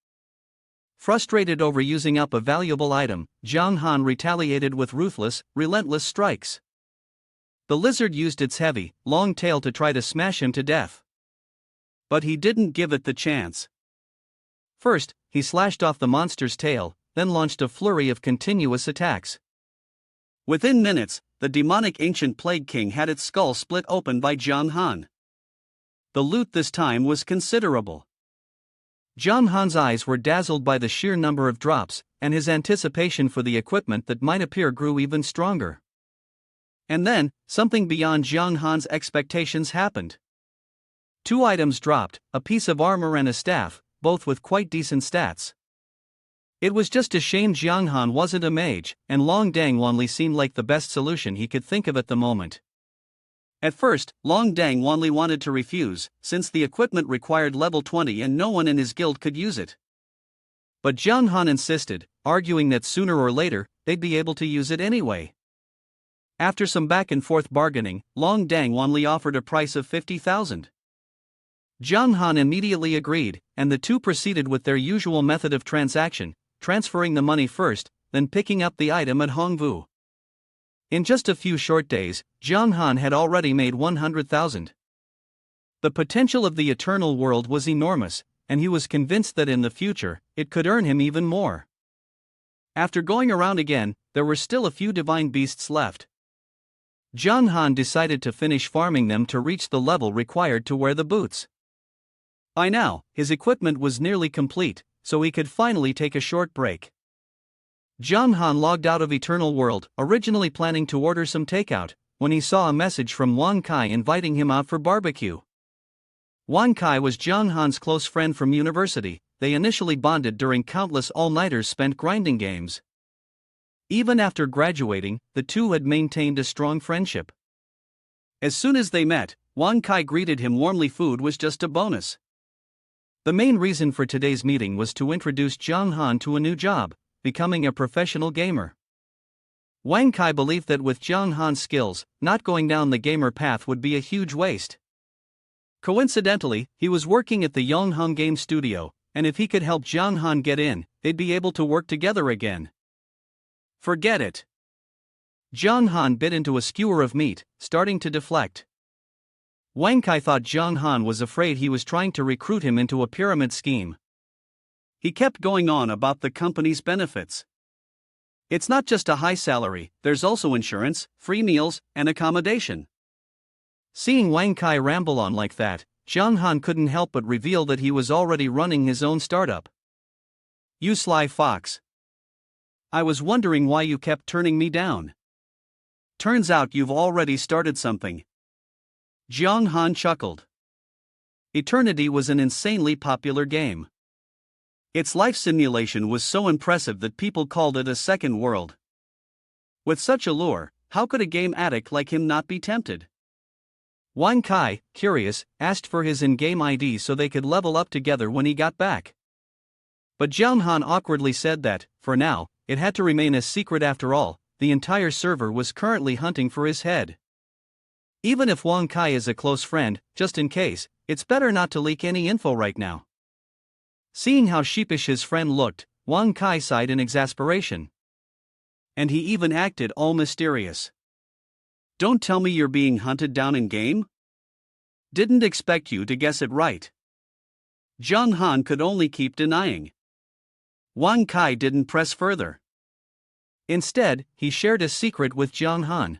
[SPEAKER 1] Frustrated over using up a valuable item, Zhang Han retaliated with ruthless, relentless strikes. The lizard used its heavy, long tail to try to smash him to death. But he didn't give it the chance. First, he slashed off the monster's tail, then launched a flurry of continuous attacks. Within minutes, the demonic ancient plague king had its skull split open by Zhang Han. The loot this time was considerable. Zhang Han's eyes were dazzled by the sheer number of drops, and his anticipation for the equipment that might appear grew even stronger. And then, something beyond Zhang Han's expectations happened. 2 items dropped, a piece of armor and a staff, both with quite decent stats. It was just a shame Zhang Han wasn't a mage, and Long Dang Wanli seemed like the best solution he could think of at the moment. At first, Long Dang Wanli wanted to refuse, since the equipment required level 20 and no one in his guild could use it. But Zhang Han insisted, arguing that sooner or later, they'd be able to use it anyway. After some back and forth bargaining, Long Dang Wanli offered a price of 50,000. Zhang Han immediately agreed, and the two proceeded with their usual method of transaction, transferring the money first, then picking up the item at Hongvu. In just a few short days, Zhang Han had already made 100,000. The potential of the eternal world was enormous, and he was convinced that in the future, it could earn him even more. After going around again, there were still a few divine beasts left. Zhang Han decided to finish farming them to reach the level required to wear the boots. By now, his equipment was nearly complete, so he could finally take a short break. Zhang Han logged out of Eternal World, originally planning to order some takeout, when he saw a message from Wang Kai inviting him out for barbecue. Wang Kai was Zhang Han's close friend from university. They initially bonded during countless all-nighters spent grinding games. Even after graduating, the two had maintained a strong friendship. As soon as they met, Wang Kai greeted him warmly. Food was just a bonus. The main reason for today's meeting was to introduce Zhang Han to a new job, becoming a professional gamer. Wang Kai believed that with Zhang Han's skills, not going down the gamer path would be a huge waste. Coincidentally, he was working at the Yonghong Game Studio, and if he could help Zhang Han get in, they'd be able to work together again. Forget it. Zhang Han bit into a skewer of meat, starting to deflect. Wang Kai thought Zhang Han was afraid he was trying to recruit him into a pyramid scheme. He kept going on about the company's benefits. It's not just a high salary, there's also insurance, free meals, and accommodation. Seeing Wang Kai ramble on like that, Jiang Han couldn't help but reveal that he was already running his own startup. You sly fox. I was wondering why you kept turning me down. Turns out you've already started something. Jiang Han chuckled. Eternity was an insanely popular game. Its life simulation was so impressive that people called it a second world. With such allure, how could a game addict like him not be tempted? Wang Kai, curious, asked for his in-game ID so they could level up together when he got back. But Jiang Han awkwardly said that, for now, it had to remain a secret after all. The entire server was currently hunting for his head. Even if Wang Kai is a close friend, just in case, it's better not to leak any info right now. Seeing how sheepish his friend looked, Wang Kai sighed in exasperation. And he even acted all mysterious. Don't tell me you're being hunted down in game? Didn't expect you to guess it right. Jiang Han could only keep denying. Wang Kai didn't press further. Instead, he shared a secret with Jiang Han.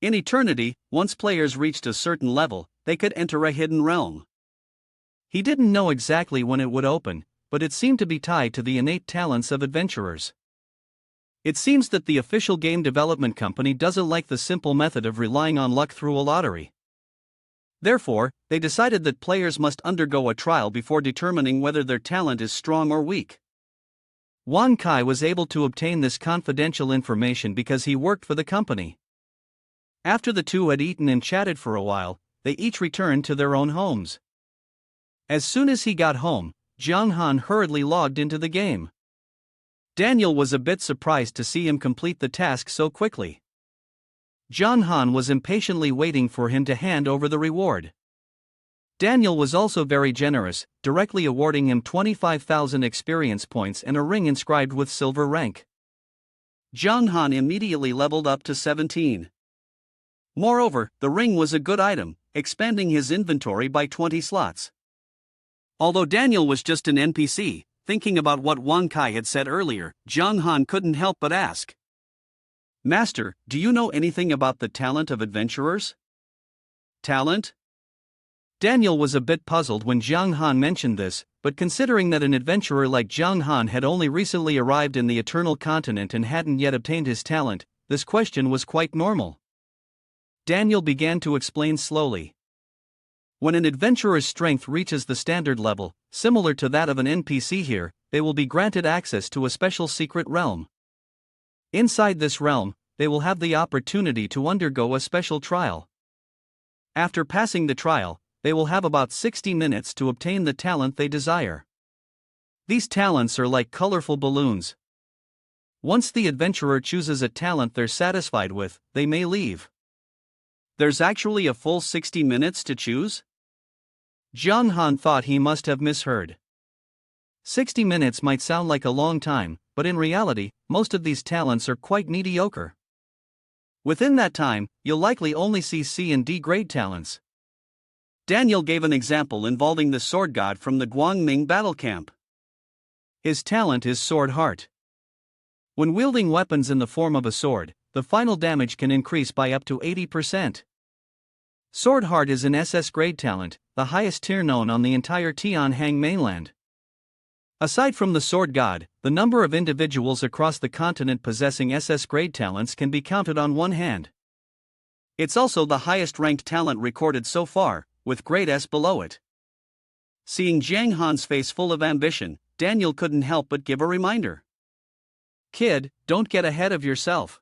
[SPEAKER 1] In eternity, once players reached a certain level, they could enter a hidden realm. He didn't know exactly when it would open, but it seemed to be tied to the innate talents of adventurers. It seems that the official game development company doesn't like the simple method of relying on luck through a lottery. Therefore, they decided that players must undergo a trial before determining whether their talent is strong or weak. Wang Kai was able to obtain this confidential information because he worked for the company. After the two had eaten and chatted for a while, they each returned to their own homes. As soon as he got home, Jiang Han hurriedly logged into the game. Daniel was a bit surprised to see him complete the task so quickly. Jiang Han was impatiently waiting for him to hand over the reward. Daniel was also very generous, directly awarding him 25,000 experience points and a ring inscribed with silver rank. Jiang Han immediately leveled up to 17. Moreover, the ring was a good item, expanding his inventory by 20 slots. Although Daniel was just an NPC, thinking about what Wang Kai had said earlier, Jiang Han couldn't help but ask. Master, do you know anything about the talent of adventurers? Talent? Daniel was a bit puzzled when Jiang Han mentioned this, but considering that an adventurer like Jiang Han had only recently arrived in the Eternal Continent and hadn't yet obtained his talent, this question was quite normal. Daniel began to explain slowly. When an adventurer's strength reaches the standard level, similar to that of an NPC here, they will be granted access to a special secret realm. Inside this realm, they will have the opportunity to undergo a special trial. After passing the trial, they will have about 60 minutes to obtain the talent they desire. These talents are like colorful balloons. Once the adventurer chooses a talent they're satisfied with, they may leave. There's actually a full 60 minutes to choose? Jiang Han thought he must have misheard. 60 minutes might sound like a long time, but in reality, most of these talents are quite mediocre. Within that time, you'll likely only see C and D grade talents. Daniel gave an example involving the sword god from the Guangming battle camp. His talent is Sword Heart. When wielding weapons in the form of a sword, the final damage can increase by up to 80%. Sword Heart is an SS grade talent, the highest tier known on the entire Tianhang mainland. Aside from the sword god, the number of individuals across the continent possessing SS grade talents can be counted on one hand. It's also the highest ranked talent recorded so far, with grade S below it. Seeing Jiang Han's face full of ambition, Daniel couldn't help but give a reminder. Kid, don't get ahead of yourself.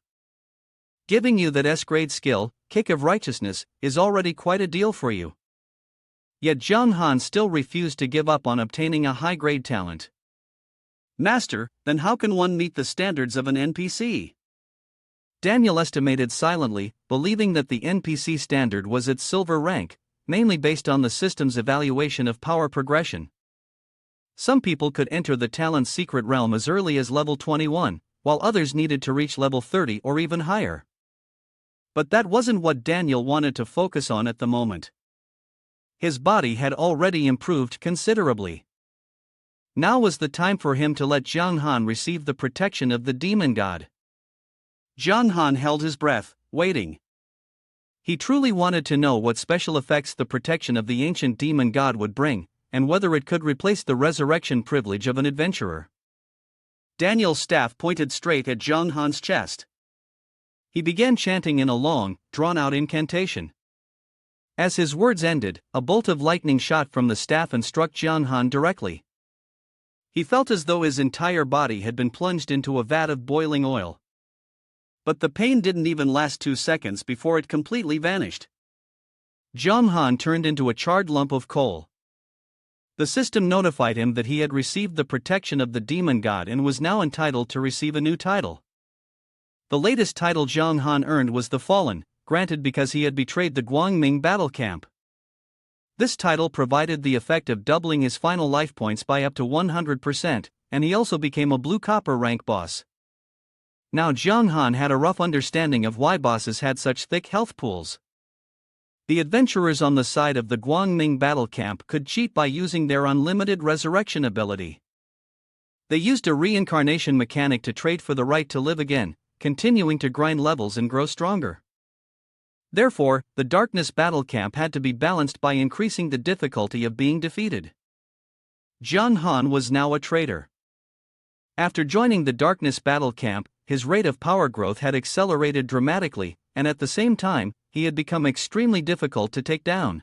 [SPEAKER 1] Giving you that S-grade skill, Kick of Righteousness, is already quite a deal for you. Yet Jiang Han still refused to give up on obtaining a high-grade talent. Master, then how can one meet the standards of an NPC? Daniel estimated silently, believing that the NPC standard was its silver rank, mainly based on the system's evaluation of power progression. Some people could enter the talent's secret realm as early as level 21, while others needed to reach level 30 or even higher. But that wasn't what Daniel wanted to focus on at the moment. His body had already improved considerably. Now was the time for him to let Jiang Han receive the protection of the demon god. Jiang Han held his breath, waiting. He truly wanted to know what special effects the protection of the ancient demon god would bring, and whether it could replace the resurrection privilege of an adventurer. Daniel's staff pointed straight at Zhang Han's chest. He began chanting in a long, drawn-out incantation. As his words ended, a bolt of lightning shot from the staff and struck Zhang Han directly. He felt as though his entire body had been plunged into a vat of boiling oil. But the pain didn't even last 2 seconds before it completely vanished. Zhang Han turned into a charred lump of coal. The system notified him that he had received the protection of the demon god and was now entitled to receive a new title. The latest title Zhang Han earned was the Fallen, granted because he had betrayed the Guangming battle camp. This title provided the effect of doubling his final life points by up to 100%, and he also became a blue copper rank boss. Now Zhang Han had a rough understanding of why bosses had such thick health pools. The adventurers on the side of the Guangming battle camp could cheat by using their unlimited resurrection ability. They used a reincarnation mechanic to trade for the right to live again, continuing to grind levels and grow stronger. Therefore, the darkness battle camp had to be balanced by increasing the difficulty of being defeated. Zhang Han was now a traitor. After joining the darkness battle camp, his rate of power growth had accelerated dramatically, and at the same time, he had become extremely difficult to take down.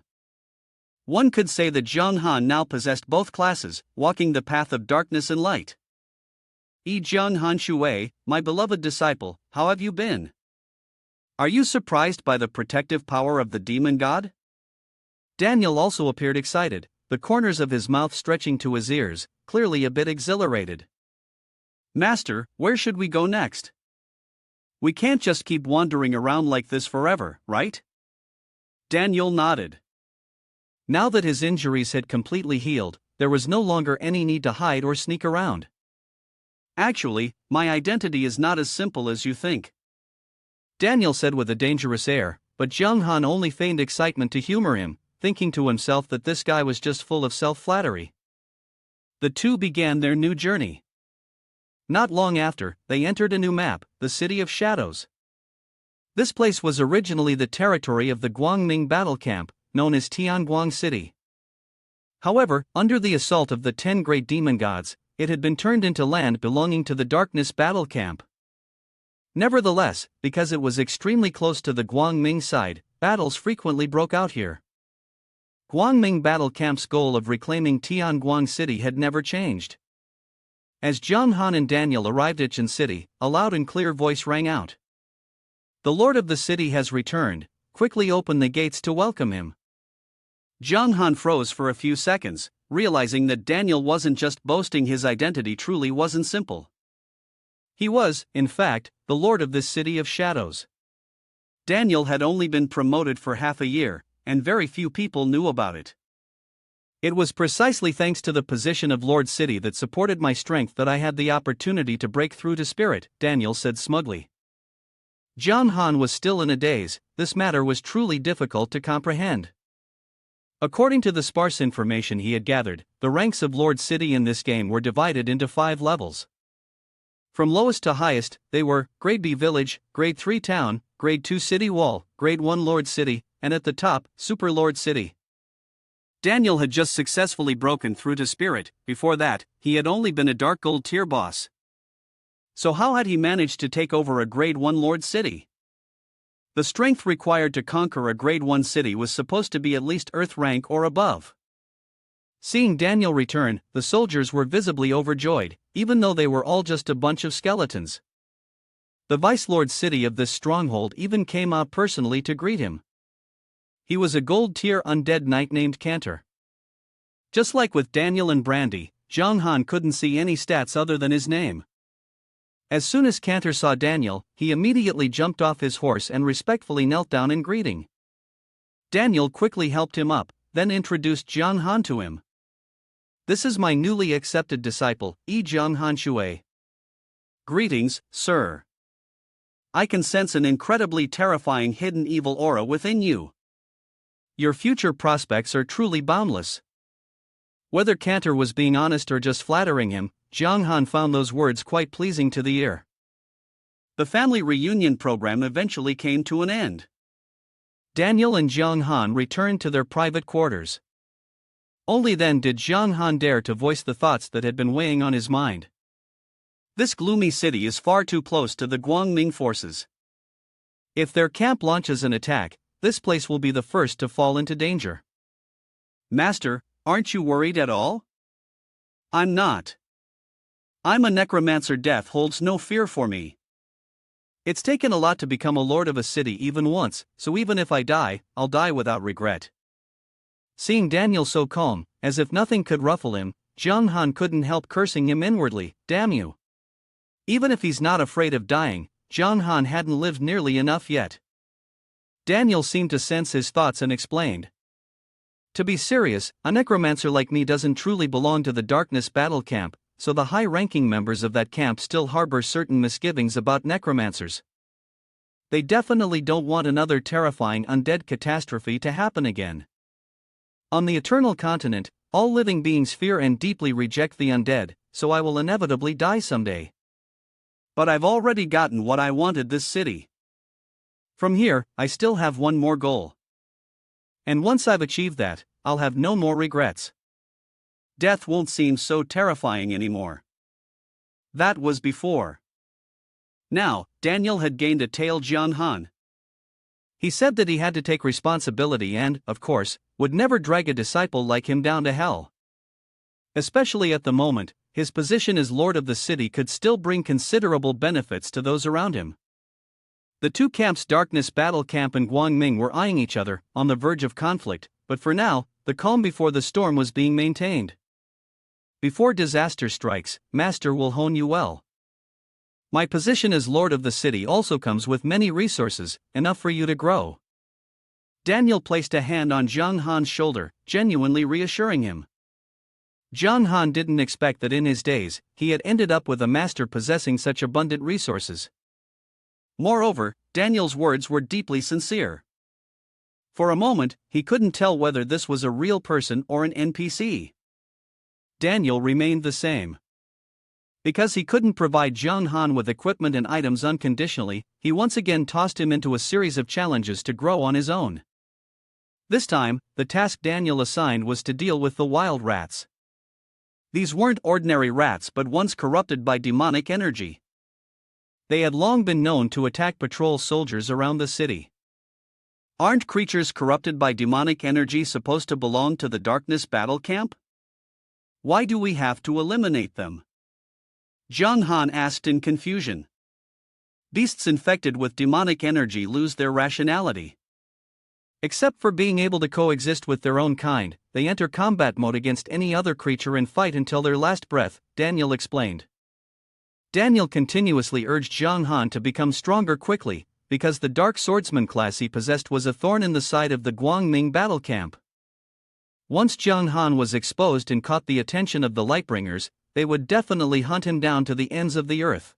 [SPEAKER 1] One could say that Zhang Han now possessed both classes, walking the path of darkness and light. Zhang Han Shui, my beloved disciple, how have you been? Are you surprised by the protective power of the demon god? Daniel also appeared excited, the corners of his mouth stretching to his ears, clearly a bit exhilarated. Master, where should we go next? We can't just keep wandering around like this forever, right? Daniel nodded. Now that his injuries had completely healed, there was no longer any need to hide or sneak around. Actually, my identity is not as simple as you think, Daniel said with a dangerous air, but Zhang Han only feigned excitement to humor him, thinking to himself that this guy was just full of self-flattery. The two began their new journey. Not long after, they entered a new map, the City of Shadows. This place was originally the territory of the Guangming battle camp, known as Tianguang City. However, under the assault of the 10 great demon gods, it had been turned into land belonging to the darkness battle camp. Nevertheless, because it was extremely close to the Guangming side, battles frequently broke out here. Guangming battle camp's goal of reclaiming Tianguang City had never changed. As Zhang Han and Daniel arrived at Chen City, a loud and clear voice rang out. The lord of the city has returned, quickly open the gates to welcome him. Zhang Han froze for a few seconds, realizing that Daniel wasn't just boasting, his identity truly wasn't simple. He was, in fact, the lord of this city of shadows. Daniel had only been promoted for half a year, and very few people knew about it. It was precisely thanks to the position of Lord City that supported my strength that I had the opportunity to break through to spirit, Daniel said smugly. Zhang Han was still in a daze, this matter was truly difficult to comprehend. According to the sparse information he had gathered, the ranks of Lord City in this game were divided into 5 levels. From lowest to highest, they were Grade B Village, Grade 3 Town, Grade 2 City Wall, Grade 1 Lord City, and at the top, Super Lord City. Daniel had just successfully broken through to Spirit. Before that, he had only been a Dark Gold tier boss. So how had he managed to take over a Grade 1 Lord City? The strength required to conquer a Grade 1 city was supposed to be at least Earth rank or above. Seeing Daniel return, the soldiers were visibly overjoyed, even though they were all just a bunch of skeletons. The Vice Lord City of this stronghold even came out personally to greet him. He was a gold tier undead knight named Cantor. Just like with Daniel and Brandy, Zhang Han couldn't see any stats other than his name. As soon as Cantor saw Daniel, he immediately jumped off his horse and respectfully knelt down in greeting. Daniel quickly helped him up, then introduced Zhang Han to him. This is my newly accepted disciple, Zhang Han Shui. Greetings, sir. I can sense an incredibly terrifying hidden evil aura within you. Your future prospects are truly boundless. Whether Cantor was being honest or just flattering him, Zhang Han found those words quite pleasing to the ear. The family reunion program eventually came to an end. Daniel and Jiang Han returned to their private quarters. Only then did Jiang Han dare to voice the thoughts that had been weighing on his mind. This gloomy city is far too close to the Guangming forces. If their camp launches an attack, this place will be the first to fall into danger. Master, aren't you worried at all? I'm not. I'm a necromancer. Death holds no fear for me. It's taken a lot to become a lord of a city even once, so even if I die, I'll die without regret. Seeing Daniel so calm, as if nothing could ruffle him, Jiang Han couldn't help cursing him inwardly. Damn you. Even if he's not afraid of dying, Jiang Han hadn't lived nearly enough yet. Daniel seemed to sense his thoughts and explained. To be serious, a necromancer like me doesn't truly belong to the darkness battle camp, so the high-ranking members of that camp still harbor certain misgivings about necromancers. They definitely don't want another terrifying undead catastrophe to happen again. On the Eternal Continent, all living beings fear and deeply reject the undead, so I will inevitably die someday. But I've already gotten what I wanted: this city. From here, I still have one more goal. And once I've achieved that, I'll have no more regrets. Death won't seem so terrifying anymore. That was before. Now, Daniel had gained a tail. Jiang Han. He said that he had to take responsibility and, of course, would never drag a disciple like him down to hell. Especially at the moment, his position as lord of the city could still bring considerable benefits to those around him. The two camps, Darkness Battle Camp and Guangming, were eyeing each other, on the verge of conflict, but for now, the calm before the storm was being maintained. Before disaster strikes, Master will hone you well. My position as lord of the city also comes with many resources, enough for you to grow. Daniel placed a hand on Jiang Han's shoulder, genuinely reassuring him. Jiang Han didn't expect that in his days, he had ended up with a master possessing such abundant resources. Moreover, Daniel's words were deeply sincere. For a moment, he couldn't tell whether this was a real person or an NPC. Daniel remained the same. Because he couldn't provide Jiang Han with equipment and items unconditionally, he once again tossed him into a series of challenges to grow on his own. This time, the task Daniel assigned was to deal with the wild rats. These weren't ordinary rats but ones corrupted by demonic energy. They had long been known to attack patrol soldiers around the city. Aren't creatures corrupted by demonic energy supposed to belong to the Darkness Battle Camp? Why do we have to eliminate them? Jiang Han asked in confusion. Beasts infected with demonic energy lose their rationality. Except for being able to coexist with their own kind, they enter combat mode against any other creature and fight until their last breath, Daniel explained. Daniel continuously urged Jiang Han to become stronger quickly, because the dark swordsman class he possessed was a thorn in the side of the Guangming battle camp. Once Jiang Han was exposed and caught the attention of the Lightbringers, they would definitely hunt him down to the ends of the earth.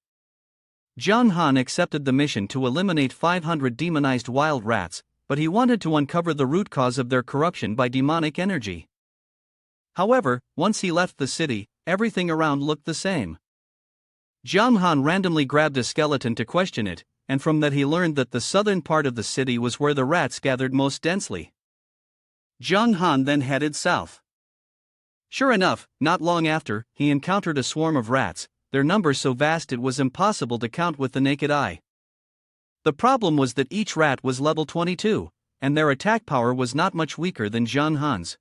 [SPEAKER 1] Jiang Han accepted the mission to eliminate 500 demonized wild rats, but he wanted to uncover the root cause of their corruption by demonic energy. However, once he left the city, everything around looked the same. Jiang Han randomly grabbed a skeleton to question it, and from that he learned that the southern part of the city was where the rats gathered most densely. Jiang Han then headed south. Sure enough, not long after, he encountered a swarm of rats, their number so vast it was impossible to count with the naked eye. The problem was that each rat was level 22, and their attack power was not much weaker than Jiang Han's.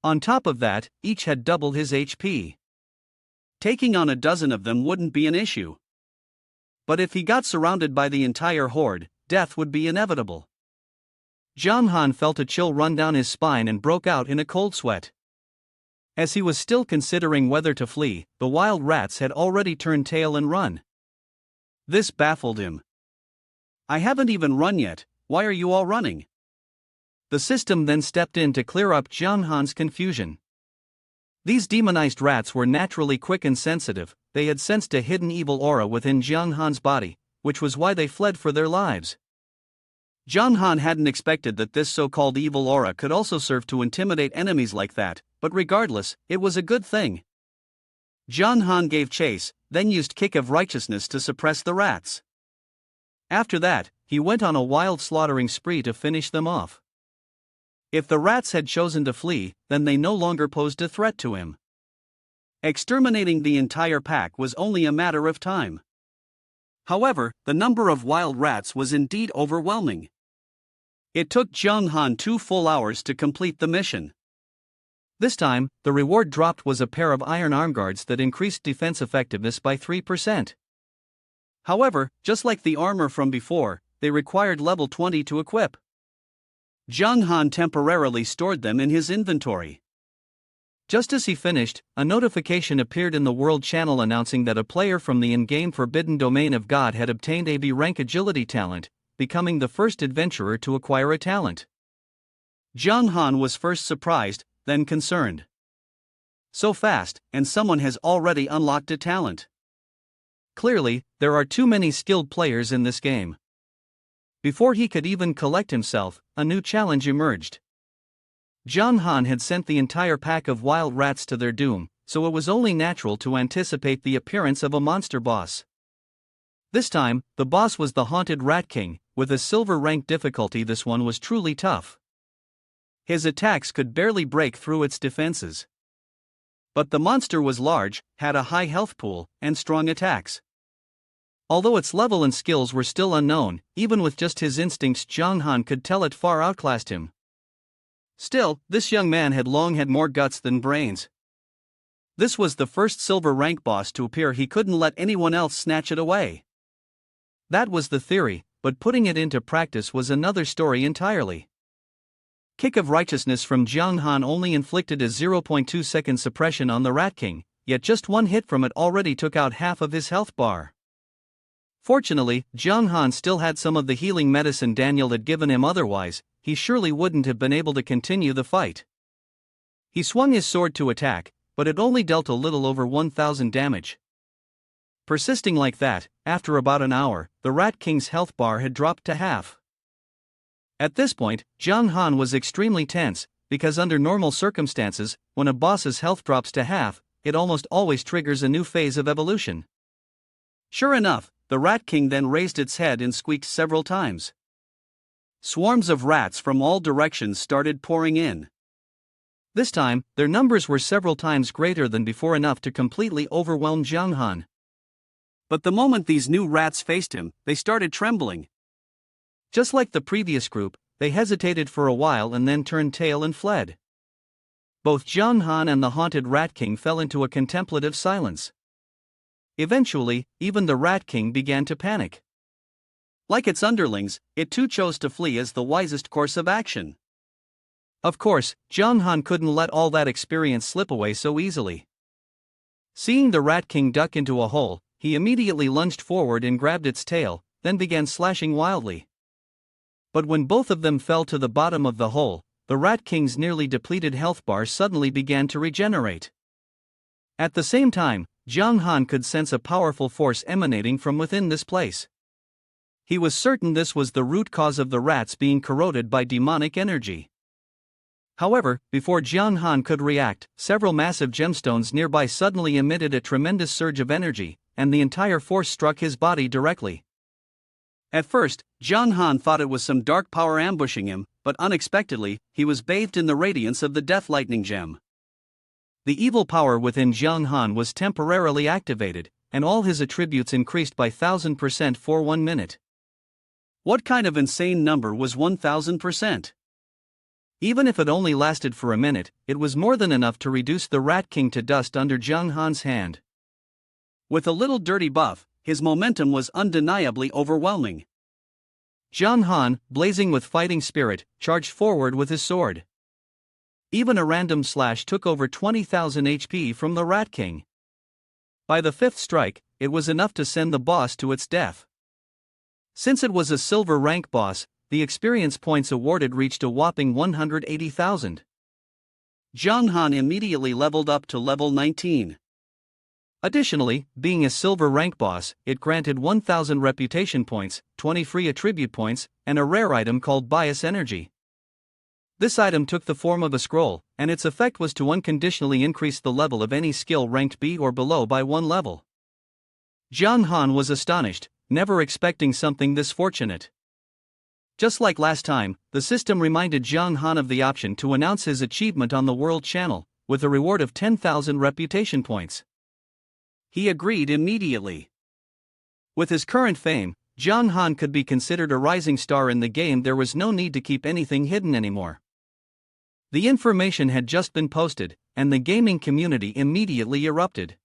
[SPEAKER 1] On top of that, each had double his HP. Taking on a dozen of them wouldn't be an issue. But if he got surrounded by the entire horde, death would be inevitable. Jiang Han felt a chill run down his spine and broke out in a cold sweat. As he was still considering whether to flee, the wild rats had already turned tail and run. This baffled him. I haven't even run yet, why are you all running? The system then stepped in to clear up Jiang Han's confusion. These demonized rats were naturally quick and sensitive, they had sensed a hidden evil aura within Jiang Han's body, which was why they fled for their lives. Jiang Han hadn't expected that this so-called evil aura could also serve to intimidate enemies like that, but regardless, it was a good thing. Jiang Han gave chase, then used Kick of Righteousness to suppress the rats. After that, he went on a wild slaughtering spree to finish them off. If the rats had chosen to flee, then they no longer posed a threat to him. Exterminating the entire pack was only a matter of time. However, the number of wild rats was indeed overwhelming. It took Jung Han 2 full hours to complete the mission. This time, the reward dropped was a pair of iron arm guards that increased defense effectiveness by 3%. However, just like the armor from before, they required level 20 to equip. Jung Han temporarily stored them in his inventory. Just as he finished, a notification appeared in the World Channel announcing that a player from the in-game Forbidden Domain of God had obtained a B-rank agility talent, becoming the first adventurer to acquire a talent. Jung Han was first surprised, then concerned. So fast, and someone has already unlocked a talent. Clearly, there are too many skilled players in this game. Before he could even collect himself, a new challenge emerged. Jung Han had sent the entire pack of wild rats to their doom, so it was only natural to anticipate the appearance of a monster boss. This time, the boss was the Haunted Rat King. With a silver rank difficulty, this one was truly tough. His attacks could barely break through its defenses. But the monster was large, had a high health pool, and strong attacks. Although its level and skills were still unknown, even with just his instincts Jung Han could tell it far outclassed him. Still, this young man had long had more guts than brains. This was the first silver rank boss to appear. He couldn't let anyone else snatch it away. That was the theory, but putting it into practice was another story entirely. Kick of Righteousness from Jung Han only inflicted a 0.2 second suppression on the Rat King, yet just one hit from it already took out half of his health bar. Fortunately, Jung Han still had some of the healing medicine Daniel had given him, otherwise, he surely wouldn't have been able to continue the fight. He swung his sword to attack, but it only dealt a little over 1,000 damage. Persisting like that, after about an hour, the Rat King's health bar had dropped to half. At this point, Jung Han was extremely tense, because under normal circumstances, when a boss's health drops to half, it almost always triggers a new phase of evolution. Sure enough, the Rat King then raised its head and squeaked several times. Swarms of rats from all directions started pouring in. This time, their numbers were several times greater than before, enough to completely overwhelm Jung Han. But the moment these new rats faced him, they started trembling. Just like the previous group, they hesitated for a while and then turned tail and fled. Both Jung Han and the Haunted Rat King fell into a contemplative silence. Eventually, even the Rat King began to panic. Like its underlings, it too chose to flee as the wisest course of action. Of course, Jung Han couldn't let all that experience slip away so easily. Seeing the Rat King duck into a hole, he immediately lunged forward and grabbed its tail, then began slashing wildly. But when both of them fell to the bottom of the hole, the Rat King's nearly depleted health bar suddenly began to regenerate. At the same time, Jung Han could sense a powerful force emanating from within this place. He was certain this was the root cause of the rats being corroded by demonic energy. However, before Jung Han could react, several massive gemstones nearby suddenly emitted a tremendous surge of energy, and the entire force struck his body directly. At first, Jung Han thought it was some dark power ambushing him, but unexpectedly, he was bathed in the radiance of the Death Lightning Gem. The evil power within Jung Han was temporarily activated, and all his attributes increased by 1,000% for 1 minute. What kind of insane number was 1,000%? Even if it only lasted for a minute, it was more than enough to reduce the Rat King to dust under Jung Han's hand. With a little dirty buff, his momentum was undeniably overwhelming. Jung Han, blazing with fighting spirit, charged forward with his sword. Even a random slash took over 20,000 HP from the Rat King. By the fifth strike, it was enough to send the boss to its death. Since it was a silver rank boss, the experience points awarded reached a whopping 180,000. Jung Han immediately leveled up to level 19. Additionally, being a silver rank boss, it granted 1,000 reputation points, 20 free attribute points, and a rare item called Bias Energy. This item took the form of a scroll, and its effect was to unconditionally increase the level of any skill ranked B or below by 1 level. Jung Han was astonished, never expecting something this fortunate. Just like last time, the system reminded Jiang Han of the option to announce his achievement on the World Channel, with a reward of 10,000 reputation points. He agreed immediately. With his current fame, Jiang Han could be considered a rising star in the game. There was no need to keep anything hidden anymore. The information had just been posted, and the gaming community immediately erupted.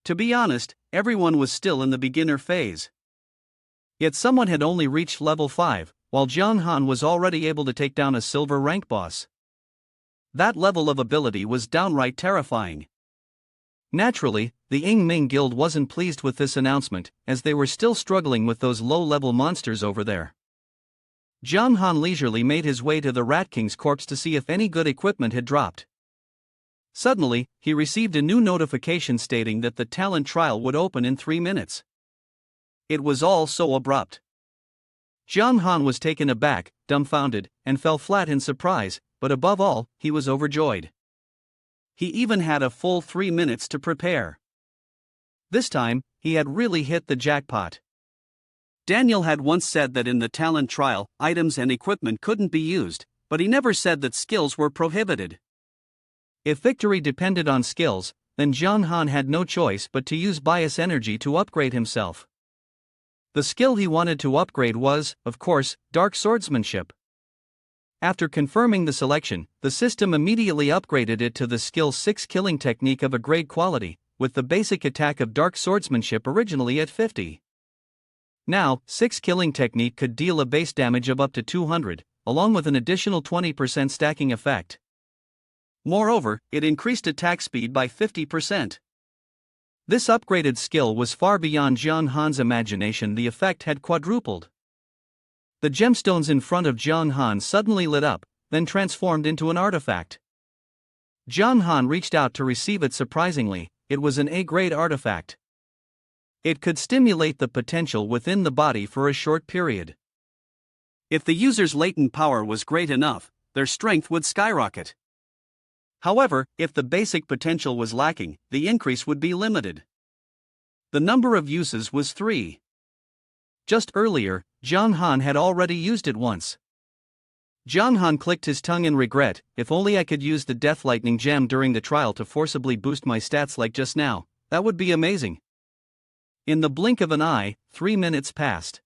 [SPEAKER 1] To be honest, everyone was still in the beginner phase. Yet someone had only reached level 5, while Jiang Han was already able to take down a silver rank boss. That level of ability was downright terrifying. Naturally, the Ying Ming Guild wasn't pleased with this announcement, as they were still struggling with those low-level monsters over there. Jiang Han leisurely made his way to the Rat King's corpse to see if any good equipment had dropped. Suddenly, he received a new notification stating that the talent trial would open in 3 minutes. It was all so abrupt. Jiang Han was taken aback, dumbfounded, and fell flat in surprise, but above all, he was overjoyed. He even had a full 3 minutes to prepare. This time, he had really hit the jackpot. Daniel had once said that in the talent trial, items and equipment couldn't be used, but he never said that skills were prohibited. If victory depended on skills, then Jiang Han had no choice but to use bias energy to upgrade himself. The skill he wanted to upgrade was, of course, dark swordsmanship. After confirming the selection, the system immediately upgraded it to the skill 6 killing technique of a grade quality, with the basic attack of dark swordsmanship originally at 50. Now, 6 killing technique could deal a base damage of up to 200, along with an additional 20% stacking effect. Moreover, it increased attack speed by 50%. This upgraded skill was far beyond Jiang Han's imagination. The effect had quadrupled. The gemstones in front of Jiang Han suddenly lit up, then transformed into an artifact. Jiang Han reached out to receive it. Surprisingly, it was an A-grade artifact. It could stimulate the potential within the body for a short period. If the user's latent power was great enough, their strength would skyrocket. However, if the basic potential was lacking, the increase would be limited. The number of uses was 3. Just earlier, Jiang Han had already used it once. Jiang Han clicked his tongue in regret. If only I could use the Death Lightning Gem during the trial to forcibly boost my stats like just now, that would be amazing. In the blink of an eye, 3 minutes passed.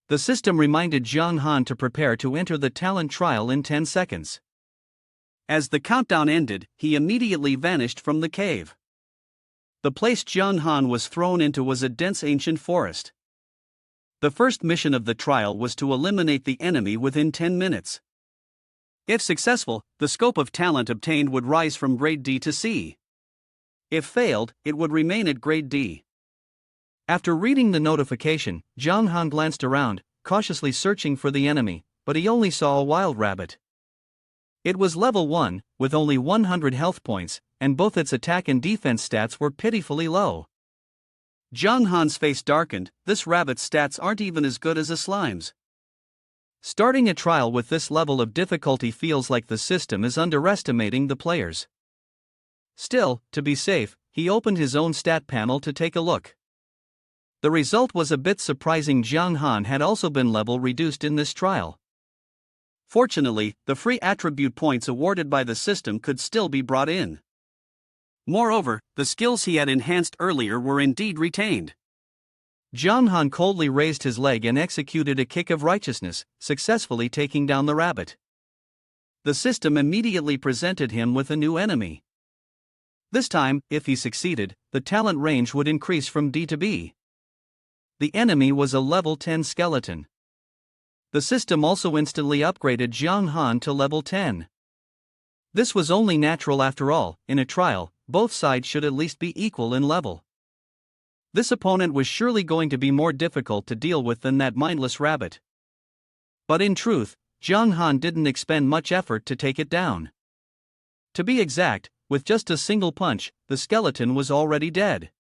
[SPEAKER 1] The system reminded Jiang Han to prepare to enter the talent trial in 10 seconds. As the countdown ended, he immediately vanished from the cave. The place Jiang Han was thrown into was a dense ancient forest. The first mission of the trial was to eliminate the enemy within 10 minutes. If successful, the scope of talent obtained would rise from grade D to C. If failed, it would remain at grade D. After reading the notification, Jiang Han glanced around, cautiously searching for the enemy, but he only saw a wild rabbit. It was level 1, with only 100 health points, and both its attack and defense stats were pitifully low. Jiang Han's face darkened. This rabbit's stats aren't even as good as a slime's. Starting a trial with this level of difficulty feels like the system is underestimating the players. Still, to be safe, he opened his own stat panel to take a look. The result was a bit surprising. Jiang Han had also been level reduced in this trial. Fortunately, the free attribute points awarded by the system could still be brought in. Moreover, the skills he had enhanced earlier were indeed retained. Jiang Han coldly raised his leg and executed a kick of righteousness, successfully taking down the rabbit. The system immediately presented him with a new enemy. This time, if he succeeded, the talent range would increase from D to B. The enemy was a level 10 skeleton. The system also instantly upgraded Jiang Han to level 10. This was only natural after all. In a trial, both sides should at least be equal in level. This opponent was surely going to be more difficult to deal with than that mindless rabbit. But in truth, Jiang Han didn't expend much effort to take it down. To be exact, with just a single punch, the skeleton was already dead.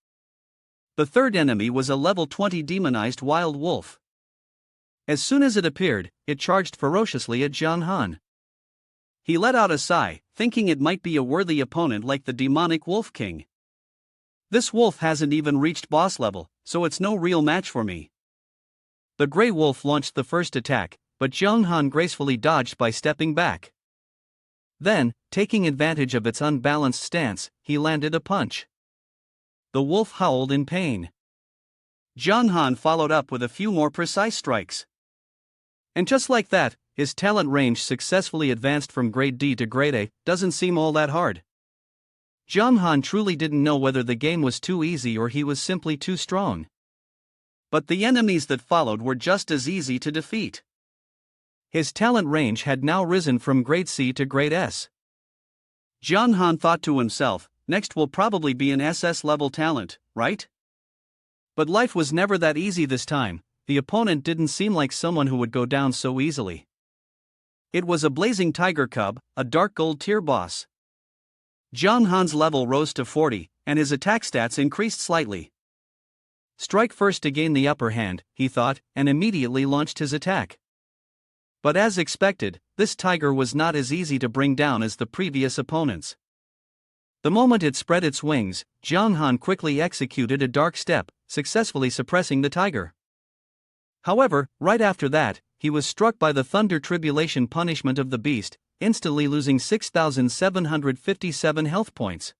[SPEAKER 1] The third enemy was a level 20 demonized wild wolf. As soon as it appeared, it charged ferociously at Jiang Han. He let out a sigh, thinking it might be a worthy opponent like the demonic Wolf King. This wolf hasn't even reached boss level, so it's no real match for me. The Grey Wolf launched the first attack, but Zhang Han gracefully dodged by stepping back. Then, taking advantage of its unbalanced stance, he landed a punch. The wolf howled in pain. Zhang Han followed up with a few more precise strikes. And just like that, his talent range successfully advanced from grade D to grade A. Doesn't seem all that hard. Zhang Han truly didn't know whether the game was too easy or he was simply too strong. But the enemies that followed were just as easy to defeat. His talent range had now risen from grade C to grade S. Zhang Han thought to himself, next will probably be an SS level talent, right? But life was never that easy this time. The opponent didn't seem like someone who would go down so easily. It was a blazing tiger cub, a dark gold tier boss. Zhang Han's level rose to 40, and his attack stats increased slightly. Strike first to gain the upper hand, he thought, and immediately launched his attack. But as expected, this tiger was not as easy to bring down as the previous opponents. The moment it spread its wings, Zhang Han quickly executed a dark step, successfully suppressing the tiger. However, right after that, he was struck by the thunder tribulation punishment of the beast, instantly losing 6,757 health points.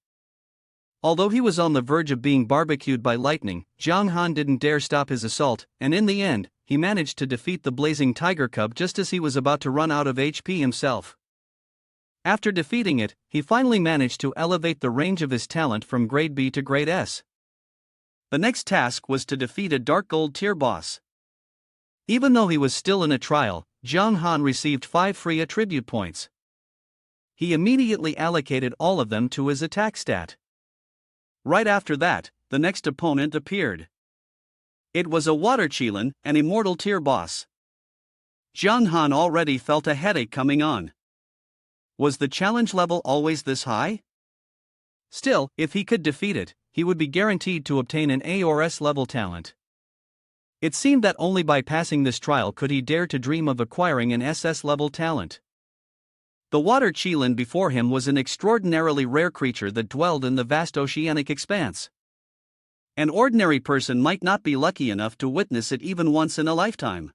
[SPEAKER 1] Although he was on the verge of being barbecued by lightning, Zhang Han didn't dare stop his assault, and in the end, he managed to defeat the blazing tiger cub just as he was about to run out of HP himself. After defeating it, he finally managed to elevate the range of his talent from grade B to grade S. The next task was to defeat a dark gold tier boss. Even though he was still in a trial, Zhang Han received 5 free attribute points. He immediately allocated all of them to his attack stat. Right after that, the next opponent appeared. It was a water Qilin, an immortal tier boss. Zhang Han already felt a headache coming on. Was the challenge level always this high? Still, if he could defeat it, he would be guaranteed to obtain an A or S level talent. It seemed that only by passing this trial could he dare to dream of acquiring an SS level talent. The water Qilin before him was an extraordinarily rare creature that dwelled in the vast oceanic expanse. An ordinary person might not be lucky enough to witness it even once in a lifetime.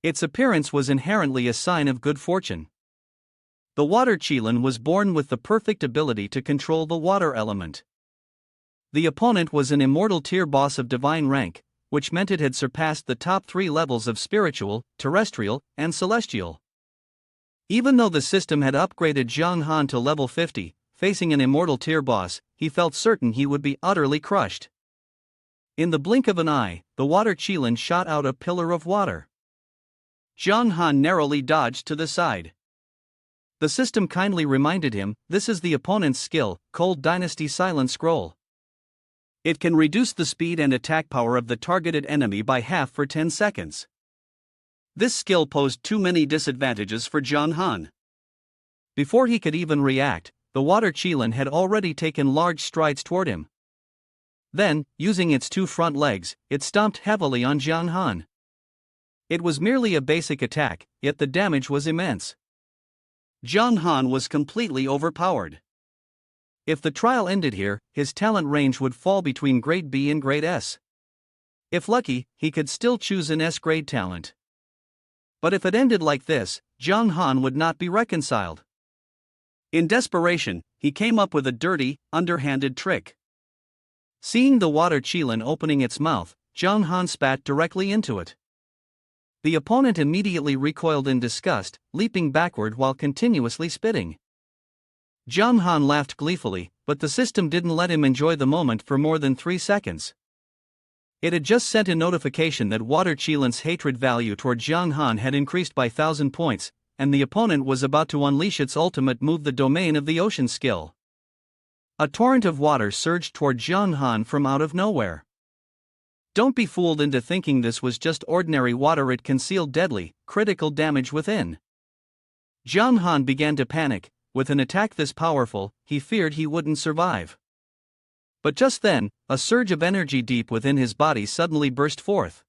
[SPEAKER 1] Its appearance was inherently a sign of good fortune. The water Qilin was born with the perfect ability to control the water element. The opponent was an immortal tier boss of divine rank, which meant it had surpassed the top 3 levels of spiritual, terrestrial, and celestial. Even though the system had upgraded Zhang Han to level 50, facing an immortal tier boss, he felt certain he would be utterly crushed. In the blink of an eye, the water Qilin shot out a pillar of water. Zhang Han narrowly dodged to the side. The system kindly reminded him, this is the opponent's skill, Cold Dynasty Silent Scroll. It can reduce the speed and attack power of the targeted enemy by half for 10 seconds. This skill posed too many disadvantages for Zhang Han. Before he could even react, the water Qilin had already taken large strides toward him. Then, using its 2 front legs, it stomped heavily on Zhang Han. It was merely a basic attack, yet the damage was immense. Zhang Han was completely overpowered. If the trial ended here, his talent range would fall between grade B and grade S. If lucky, he could still choose an S grade talent. But if it ended like this, Zhang Han would not be reconciled. In desperation, he came up with a dirty, underhanded trick. Seeing the water Qilin opening its mouth, Zhang Han spat directly into it. The opponent immediately recoiled in disgust, leaping backward while continuously spitting. Zhang Han laughed gleefully, but the system didn't let him enjoy the moment for more than 3 seconds. It had just sent a notification that water Qilin's hatred value toward Zhang Han had increased by 1,000 points, and the opponent was about to unleash its ultimate move, the domain of the ocean skill. A torrent of water surged toward Zhang Han from out of nowhere. Don't be fooled into thinking this was just ordinary water, it concealed deadly, critical damage within. Zhang Han began to panic. With an attack this powerful, he feared he wouldn't survive. But just then, a surge of energy deep within his body suddenly burst forth.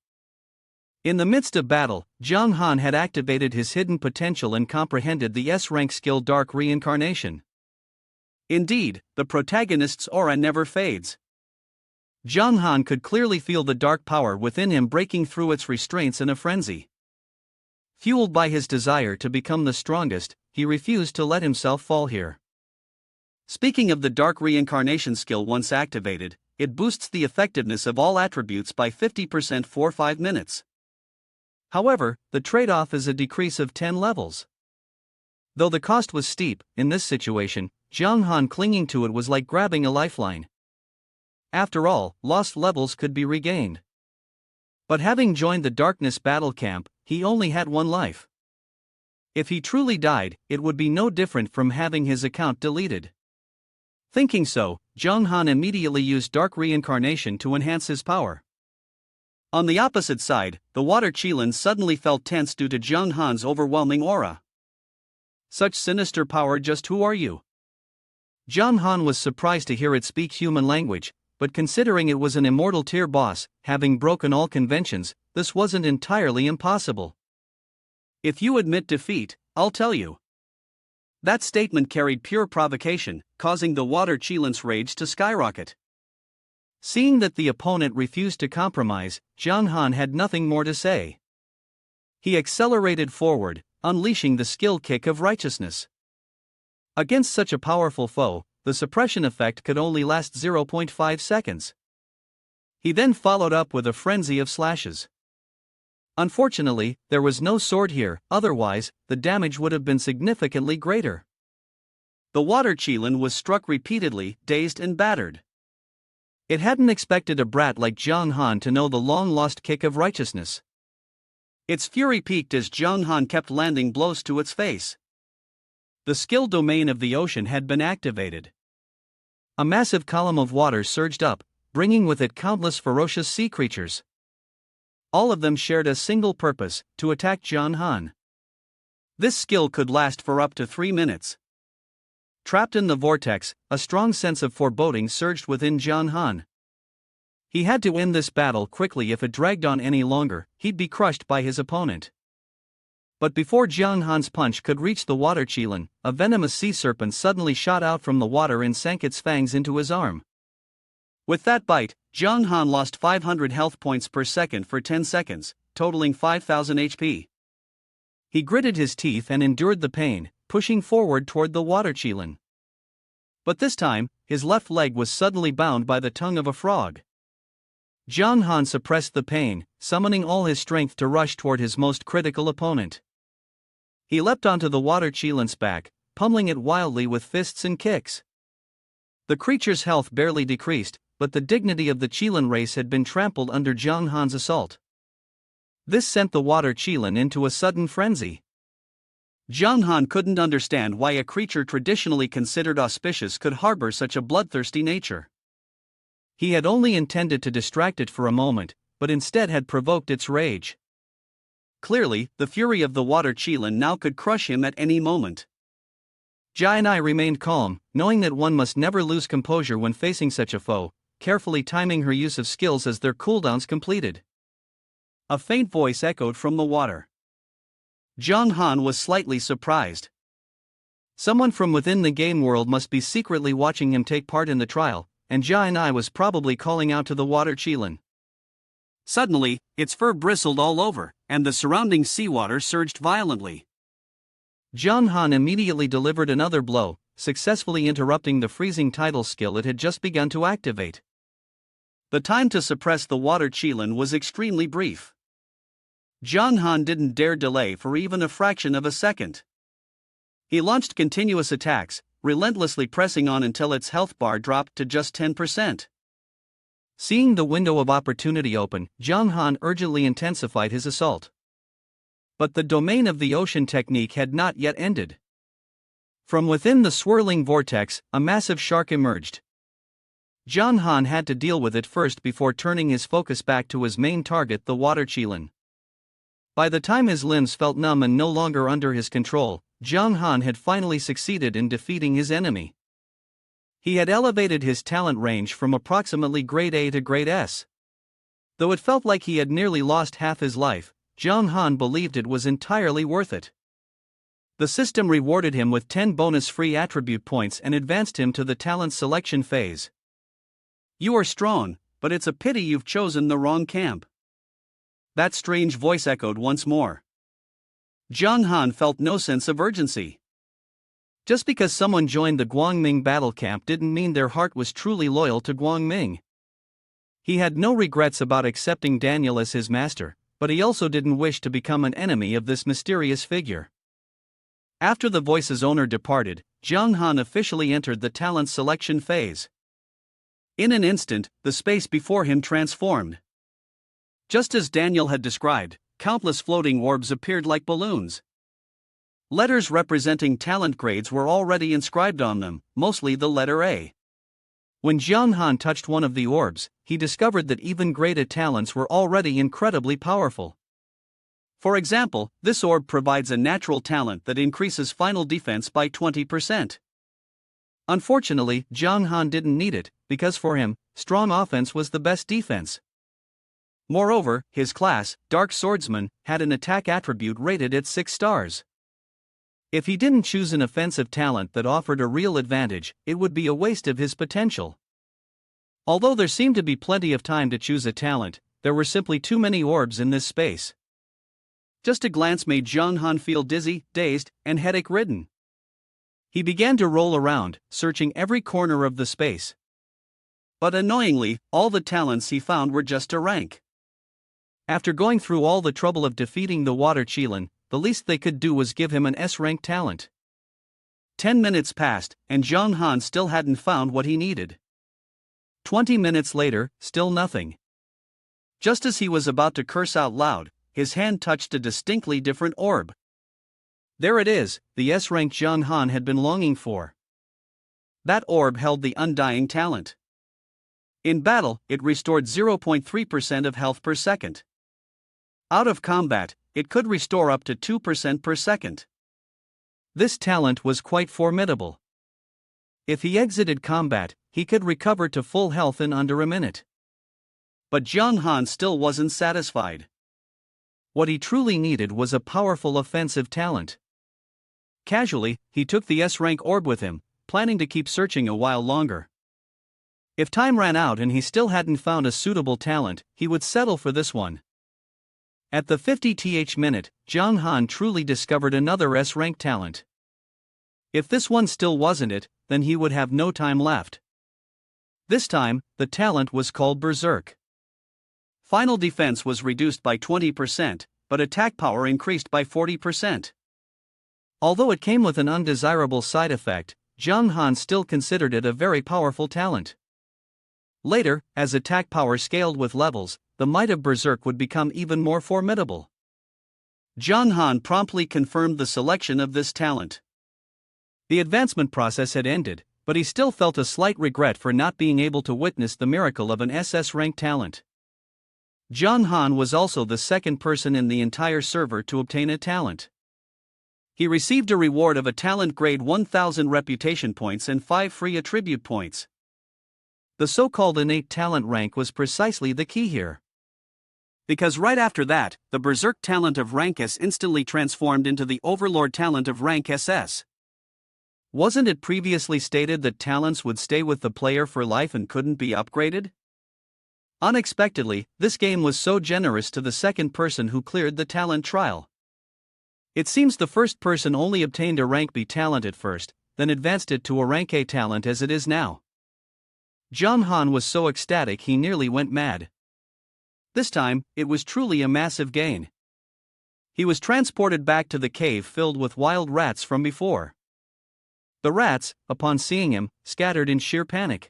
[SPEAKER 1] In the midst of battle, Zhang Han had activated his hidden potential and comprehended the S-rank skill Dark Reincarnation. Indeed, the protagonist's aura never fades. Zhang Han could clearly feel the dark power within him breaking through its restraints in a frenzy. Fueled by his desire to become the strongest, he refused to let himself fall here. Speaking of the dark reincarnation skill, once activated, it boosts the effectiveness of all attributes by 50% for 5 minutes. However, the trade-off is a decrease of 10 levels. Though the cost was steep, in this situation, Zhang Han clinging to it was like grabbing a lifeline. After all, lost levels could be regained. But having joined the darkness battle camp, he only had one life. If he truly died, it would be no different from having his account deleted. Thinking so, Zhang Han immediately used dark reincarnation to enhance his power. On the opposite side, the water Qilin suddenly felt tense due to Zhang Han's overwhelming aura. Such sinister power, just who are you? Zhang Han was surprised to hear it speak human language, but considering it was an immortal tier boss, having broken all conventions, this wasn't entirely impossible. If you admit defeat, I'll tell you. That statement carried pure provocation, causing the water Qilin's rage to skyrocket. Seeing that the opponent refused to compromise, Zhang Han had nothing more to say. He accelerated forward, unleashing the skill kick of righteousness. Against such a powerful foe, the suppression effect could only last 0.5 seconds. He then followed up with a frenzy of slashes. Unfortunately, there was no sword here, otherwise, the damage would have been significantly greater. The water Qilin was struck repeatedly, dazed and battered. It hadn't expected a brat like Zhang Han to know the long-lost kick of righteousness. Its fury peaked as Zhang Han kept landing blows to its face. The skill domain of the ocean had been activated. A massive column of water surged up, bringing with it countless ferocious sea creatures. All of them shared a single purpose, to attack Zhang Han. This skill could last for up to 3 minutes. Trapped in the vortex, a strong sense of foreboding surged within Zhang Han. He had to end this battle quickly. If it dragged on any longer, he'd be crushed by his opponent. But before Zhang Han's punch could reach the water Qilin, a venomous sea serpent suddenly shot out from the water and sank its fangs into his arm. With that bite, Zhang Han lost 500 health points per second for 10 seconds, totaling 5,000 HP. He gritted his teeth and endured the pain, pushing forward toward the water Qilin. But this time, his left leg was suddenly bound by the tongue of a frog. Zhang Han suppressed the pain, summoning all his strength to rush toward his most critical opponent. He leapt onto the water Qilin's back, pummeling it wildly with fists and kicks. The creature's health barely decreased, but the dignity of the Qilin race had been trampled under Zhang Han's assault. This sent the water Qilin into a sudden frenzy. Zhang Han couldn't understand why a creature traditionally considered auspicious could harbor such a bloodthirsty nature. He had only intended to distract it for a moment, but instead had provoked its rage. Clearly, the fury of the water Qilin now could crush him at any moment. Jai and I remained calm, knowing that one must never lose composure when facing such a foe, carefully timing her use of skills as their cooldowns completed. A faint voice echoed from the water. Zhang Han was slightly surprised. Someone from within the game world must be secretly watching him take part in the trial, and Jai and I was probably calling out to the water Qilin. Suddenly, its fur bristled all over, and the surrounding seawater surged violently. Zhang Han immediately delivered another blow, successfully interrupting the freezing tidal skill it had just begun to activate. The time to suppress the water Qilin was extremely brief. Zhang Han didn't dare delay for even a fraction of a second. He launched continuous attacks, relentlessly pressing on until its health bar dropped to just 10%. Seeing the window of opportunity open, Zhang Han urgently intensified his assault. But the domain of the ocean technique had not yet ended. From within the swirling vortex, a massive shark emerged. Zhang Han had to deal with it first before turning his focus back to his main target, the water Qilin. By the time his limbs felt numb and no longer under his control, Zhang Han had finally succeeded in defeating his enemy. He had elevated his talent range from approximately grade A to grade S. Though it felt like he had nearly lost half his life, Zhang Han believed it was entirely worth it. The system rewarded him with 10 bonus free attribute points and advanced him to the talent selection phase. You are strong, but it's a pity you've chosen the wrong camp." That strange voice echoed once more. Jiang Han felt no sense of urgency. Just because someone joined the Guangming battle camp didn't mean their heart was truly loyal to Guangming. He had no regrets about accepting Daniel as his master, but he also didn't wish to become an enemy of this mysterious figure. After the voice's owner departed, Jiang Han officially entered the talent selection phase. In an instant, the space before him transformed. Just as Daniel had described, countless floating orbs appeared like balloons. Letters representing talent grades were already inscribed on them, mostly the letter A. When Jiang Han touched one of the orbs, he discovered that even graded talents were already incredibly powerful. For example, this orb provides a natural talent that increases final defense by 20%. Unfortunately, Jiang Han didn't need it, because for him, strong offense was the best defense. Moreover, his class, Dark Swordsman, had an attack attribute rated at 6 stars. If he didn't choose an offensive talent that offered a real advantage, it would be a waste of his potential. Although there seemed to be plenty of time to choose a talent, there were simply too many orbs in this space. Just a glance made Jiang Han feel dizzy, dazed, and headache-ridden. He began to roll around, searching every corner of the space. But annoyingly, all the talents he found were just a rank. After going through all the trouble of defeating the water Qilin, the least they could do was give him an S-rank talent. 10 minutes passed, and Jiang Han still hadn't found what he needed. 20 minutes later, still nothing. Just as he was about to curse out loud, his hand touched a distinctly different orb. There it is, the S-rank Jiang Han had been longing for. That orb held the undying talent. In battle, it restored 0.3% of health per second. Out of combat, it could restore up to 2% per second. This talent was quite formidable. If he exited combat, he could recover to full health in under a minute. But Jiang Han still wasn't satisfied. What he truly needed was a powerful offensive talent. Casually, he took the S-rank orb with him, planning to keep searching a while longer. If time ran out and he still hadn't found a suitable talent, he would settle for this one. At the 50th minute, Jiang Han truly discovered another S-rank talent. If this one still wasn't it, then he would have no time left. This time, the talent was called Berserk. Final defense was reduced by 20%, but attack power increased by 40%. Although it came with an undesirable side effect, Jiang Han still considered it a very powerful talent. Later, as attack power scaled with levels, the might of Berserk would become even more formidable. Jiang Han promptly confirmed the selection of this talent. The advancement process had ended, but he still felt a slight regret for not being able to witness the miracle of an SS-rank talent. Jiang Han was also the second person in the entire server to obtain a talent. He received a reward of a talent grade 1000 reputation points and 5 free attribute points. The so-called innate talent rank was precisely the key here. Because right after that, the Berserk talent of rank S instantly transformed into the Overlord talent of rank SS. Wasn't it previously stated that talents would stay with the player for life and couldn't be upgraded? Unexpectedly, this game was so generous to the second person who cleared the talent trial. It seems the first person only obtained a rank B talent at first, then advanced it to a rank A talent as it is now. Jiang Han was so ecstatic he nearly went mad. This time, it was truly a massive gain. He was transported back to the cave filled with wild rats from before. The rats, upon seeing him, scattered in sheer panic.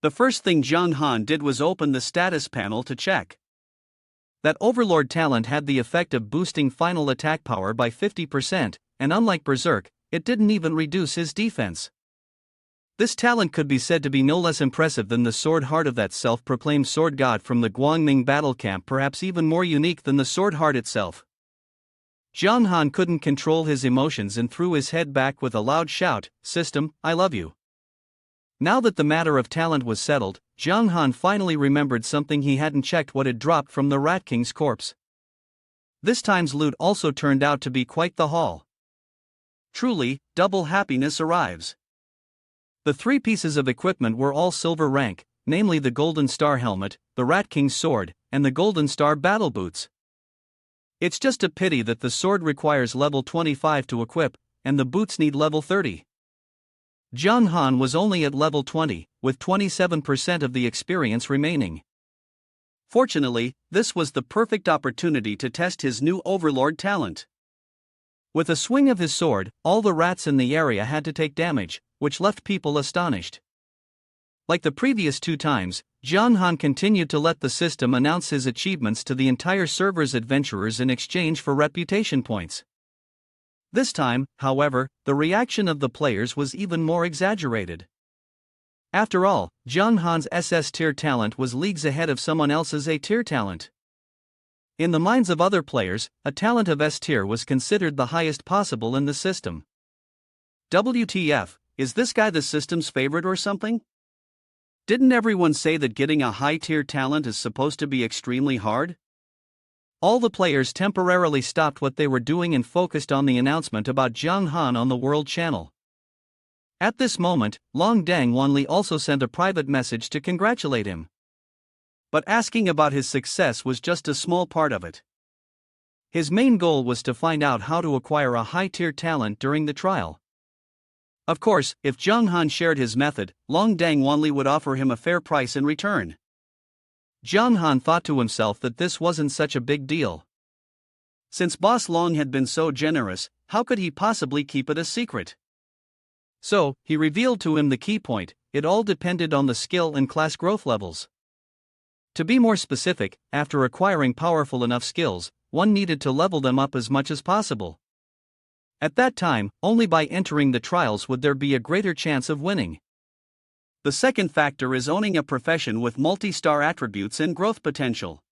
[SPEAKER 1] The first thing Jiang Han did was open the status panel to check. That Overlord talent had the effect of boosting final attack power by 50%, and unlike Berserk, it didn't even reduce his defense. This talent could be said to be no less impressive than the sword heart of that self-proclaimed sword god from the Guangming battle camp, perhaps even more unique than the sword heart itself. Jiang Han couldn't control his emotions and threw his head back with a loud shout, "System, I love you." Now that the matter of talent was settled, Jiang Han finally remembered something he hadn't checked: what had dropped from the Rat King's corpse. This time's loot also turned out to be quite the haul. Truly, double happiness arrives. The 3 pieces of equipment were all silver rank, namely the Golden Star helmet, the Rat King's sword, and the Golden Star battle boots. It's just a pity that the sword requires level 25 to equip, and the boots need level 30. Jiang Han was only at level 20, with 27% of the experience remaining. Fortunately, this was the perfect opportunity to test his new overlord talent. With a swing of his sword, all the rats in the area had to take damage, which left people astonished. Like the previous two times, Jiang Han continued to let the system announce his achievements to the entire server's adventurers in exchange for reputation points. This time, however, the reaction of the players was even more exaggerated. After all, Jiang Han's SS tier talent was leagues ahead of someone else's A tier talent. In the minds of other players, a talent of S tier was considered the highest possible in the system. WTF, is this guy the system's favorite or something? Didn't everyone say that getting a high tier talent is supposed to be extremely hard? All the players temporarily stopped what they were doing and focused on the announcement about Jiang Han on the World Channel. At this moment, Long Dang Wanli also sent a private message to congratulate him. But asking about his success was just a small part of it. His main goal was to find out how to acquire a high-tier talent during the trial. Of course, if Jiang Han shared his method, Long Dang Wanli would offer him a fair price in return. Jiang Han thought to himself that this wasn't such a big deal. Since Boss Long had been so generous, how could he possibly keep it a secret? So, he revealed to him the key point: it all depended on the skill and class growth levels. To be more specific, after acquiring powerful enough skills, one needed to level them up as much as possible. At that time, only by entering the trials would there be a greater chance of winning. The second factor is owning a profession with multi-star attributes and growth potential.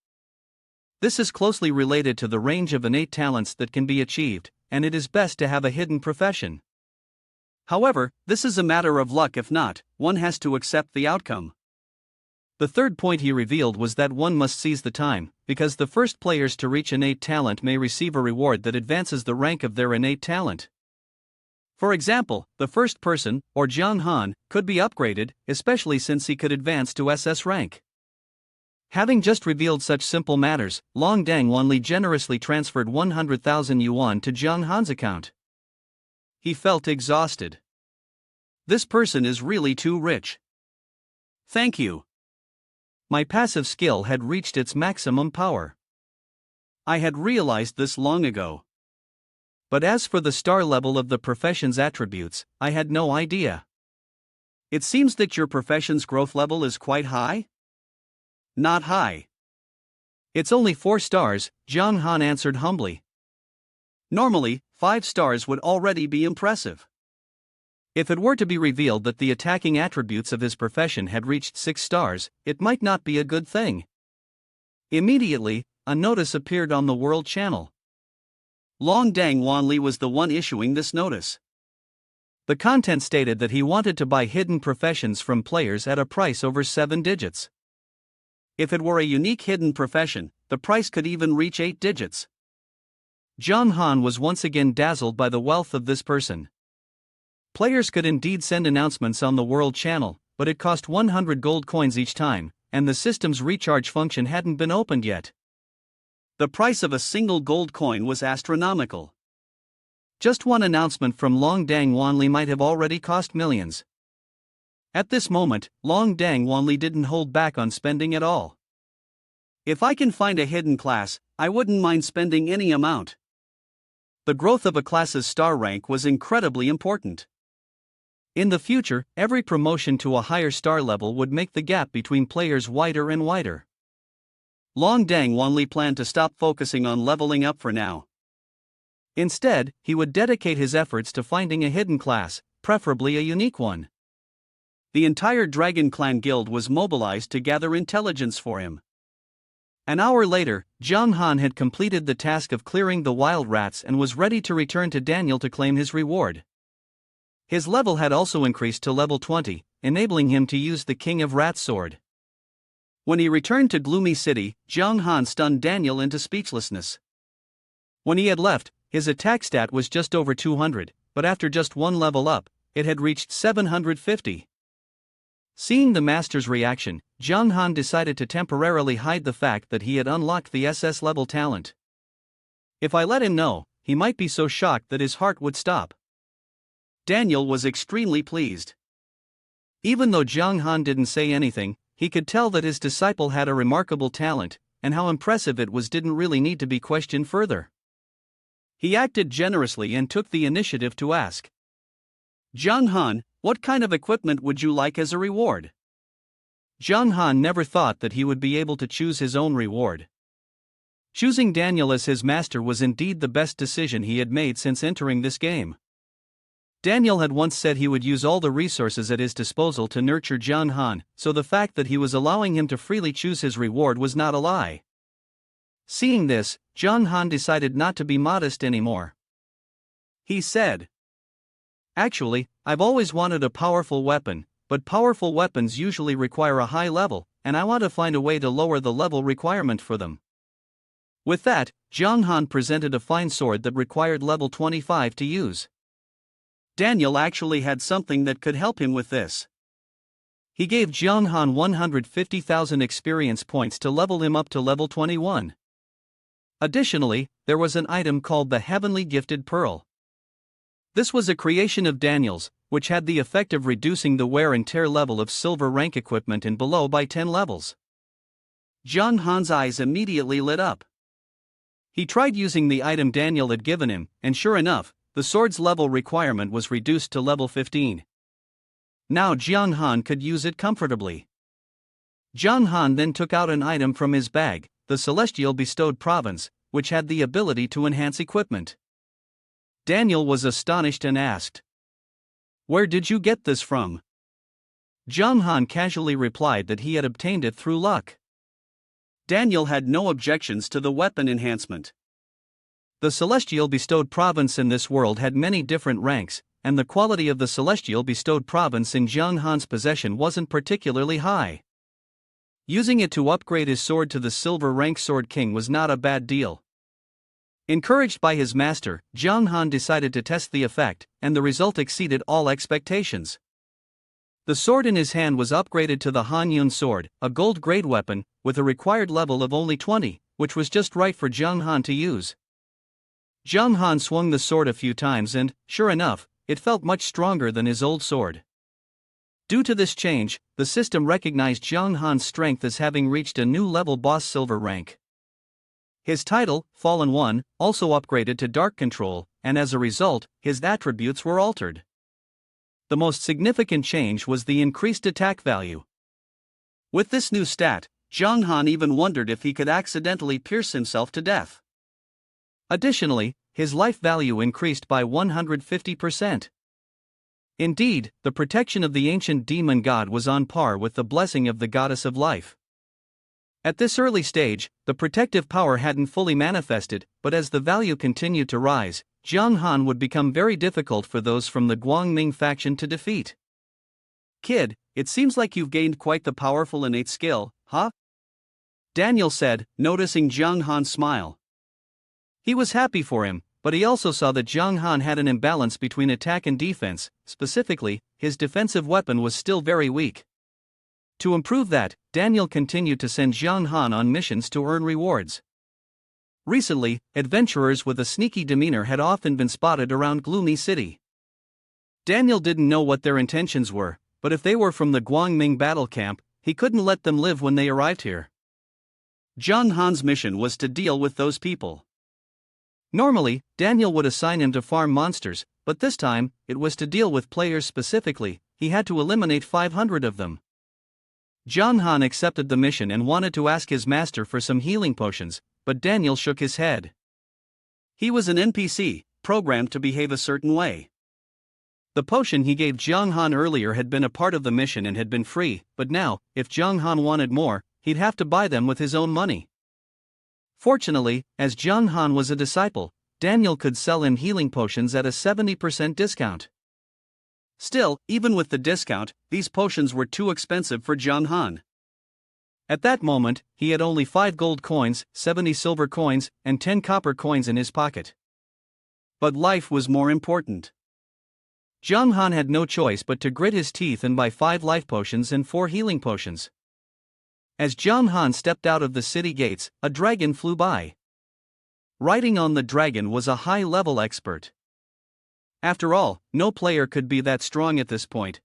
[SPEAKER 1] This is closely related to the range of innate talents that can be achieved, and it is best to have a hidden profession. However, this is a matter of luck. If not, one has to accept the outcome. The third point he revealed was that one must seize the time, because the first players to reach innate talent may receive a reward that advances the rank of their innate talent. For example, the first person, or Jiang Han, could be upgraded, especially since he could advance to SS rank. Having just revealed such simple matters, Long Dang Wanli generously transferred 100,000 yuan to Jiang Han's account. He felt exhausted. This person is really too rich. Thank you. My passive skill had reached its maximum power. I had realized this long ago. But as for the star level of the profession's attributes, I had no idea. It seems that your profession's growth level is quite high? Not high. It's only 4 stars, Jiang Han answered humbly. Normally, 5 stars would already be impressive. If it were to be revealed that the attacking attributes of his profession had reached 6 stars, it might not be a good thing. Immediately, a notice appeared on the World Channel. Long Dang Wanli was the one issuing this notice. The content stated that he wanted to buy hidden professions from players at a price over 7 digits. If it were a unique hidden profession, the price could even reach 8 digits. Jiang Han was once again dazzled by the wealth of this person. Players could indeed send announcements on the World Channel, but it cost 100 gold coins each time, and the system's recharge function hadn't been opened yet. The price of a single gold coin was astronomical. Just one announcement from Long Dang Wanli might have already cost millions. At this moment, Long Dang Wanli didn't hold back on spending at all. If I can find a hidden class, I wouldn't mind spending any amount. The growth of a class's star rank was incredibly important. In the future, every promotion to a higher star level would make the gap between players wider and wider. Long Dang Wanli planned to stop focusing on leveling up for now. Instead, he would dedicate his efforts to finding a hidden class, preferably a unique one. The entire Dragon Clan Guild was mobilized to gather intelligence for him. An hour later, Jiang Han had completed the task of clearing the wild rats and was ready to return to Daniel to claim his reward. His level had also increased to level 20, enabling him to use the King of Rats sword. When he returned to Gloomy City, Jiang Han stunned Daniel into speechlessness. When he had left, his attack stat was just over 200, but after just one level up, it had reached 750. Seeing the master's reaction, Jiang Han decided to temporarily hide the fact that he had unlocked the SS level talent. If I let him know, he might be so shocked that his heart would stop. Daniel was extremely pleased. Even though Jiang Han didn't say anything, he could tell that his disciple had a remarkable talent, and how impressive it was didn't really need to be questioned further. He acted generously and took the initiative to ask. Jiang Han, what kind of equipment would you like as a reward? Jiang Han never thought that he would be able to choose his own reward. Choosing Daniel as his master was indeed the best decision he had made since entering this game. Daniel had once said he would use all the resources at his disposal to nurture Jiang Han, so the fact that he was allowing him to freely choose his reward was not a lie. Seeing this, Jiang Han decided not to be modest anymore. He said, "Actually, I've always wanted a powerful weapon, but powerful weapons usually require a high level, and I want to find a way to lower the level requirement for them." With that, Jiang Han presented a fine sword that required level 25 to use. Daniel actually had something that could help him with this. He gave Jiang Han 150,000 experience points to level him up to level 21. Additionally, there was an item called the Heavenly Gifted Pearl. This was a creation of Daniel's, which had the effect of reducing the wear and tear level of silver rank equipment and below by 10 levels. Jiang Han's eyes immediately lit up. He tried using the item Daniel had given him, and sure enough, the sword's level requirement was reduced to level 15. Now Jiang Han could use it comfortably. Jiang Han then took out an item from his bag, the Celestial Bestowed Province, which had the ability to enhance equipment. Daniel was astonished and asked, "Where did you get this from?" Jiang Han casually replied that he had obtained it through luck. Daniel had no objections to the weapon enhancement. The Celestial Bestowed Province in this world had many different ranks, and the quality of the Celestial Bestowed Province in Jiang Han's possession wasn't particularly high. Using it to upgrade his sword to the Silver Rank Sword King was not a bad deal. Encouraged by his master, Jiang Han decided to test the effect, and the result exceeded all expectations. The sword in his hand was upgraded to the Han Yun sword, a gold-grade weapon, with a required level of only 20, which was just right for Jiang Han to use. Jiang Han swung the sword a few times and, sure enough, it felt much stronger than his old sword. Due to this change, the system recognized Jiang Han's strength as having reached a new level boss silver rank. His title, Fallen One, also upgraded to Dark Control, and as a result, his attributes were altered. The most significant change was the increased attack value. With this new stat, Jiang Han even wondered if he could accidentally pierce himself to death. Additionally, his life value increased by 150%. Indeed, the protection of the ancient demon god was on par with the blessing of the goddess of life. At this early stage, the protective power hadn't fully manifested, but as the value continued to rise, Jiang Han would become very difficult for those from the Guangming faction to defeat. "Kid, it seems like you've gained quite the powerful innate skill, huh?" Daniel said, noticing Jiang Han's smile. He was happy for him, but he also saw that Jiang Han had an imbalance between attack and defense. Specifically, his defensive weapon was still very weak. To improve that, Daniel continued to send Jiang Han on missions to earn rewards. Recently, adventurers with a sneaky demeanor had often been spotted around Gloomy City. Daniel didn't know what their intentions were, but if they were from the Guangming battle camp, he couldn't let them live when they arrived here. Jiang Han's mission was to deal with those people. Normally, Daniel would assign him to farm monsters, but this time, it was to deal with players specifically. He had to eliminate 500 of them. Jiang Han accepted the mission and wanted to ask his master for some healing potions, but Daniel shook his head. He was an NPC, programmed to behave a certain way. The potion he gave Jiang Han earlier had been a part of the mission and had been free, but now, if Jiang Han wanted more, he'd have to buy them with his own money. Fortunately, as Jiang Han was a disciple, Daniel could sell him healing potions at a 70% discount. Still, even with the discount, these potions were too expensive for Jiang Han. At that moment, he had only 5 gold coins, 70 silver coins, and 10 copper coins in his pocket. But life was more important. Jiang Han had no choice but to grit his teeth and buy 5 life potions and 4 healing potions. As Jiang Han stepped out of the city gates, a dragon flew by. Riding on the dragon was a high-level expert. After all, no player could be that strong at this point.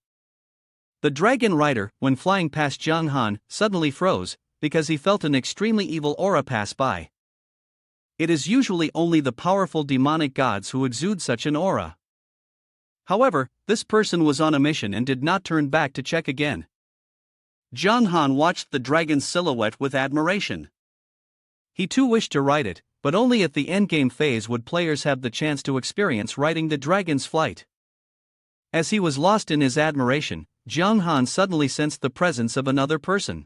[SPEAKER 1] The dragon rider, when flying past Jiang Han, suddenly froze, because he felt an extremely evil aura pass by. It is usually only the powerful demonic gods who exude such an aura. However, this person was on a mission and did not turn back to check again. Jiang Han watched the dragon's silhouette with admiration. He too wished to ride it, but only at the endgame phase would players have the chance to experience riding the dragon's flight. As he was lost in his admiration, Jiang Han suddenly sensed the presence of another person.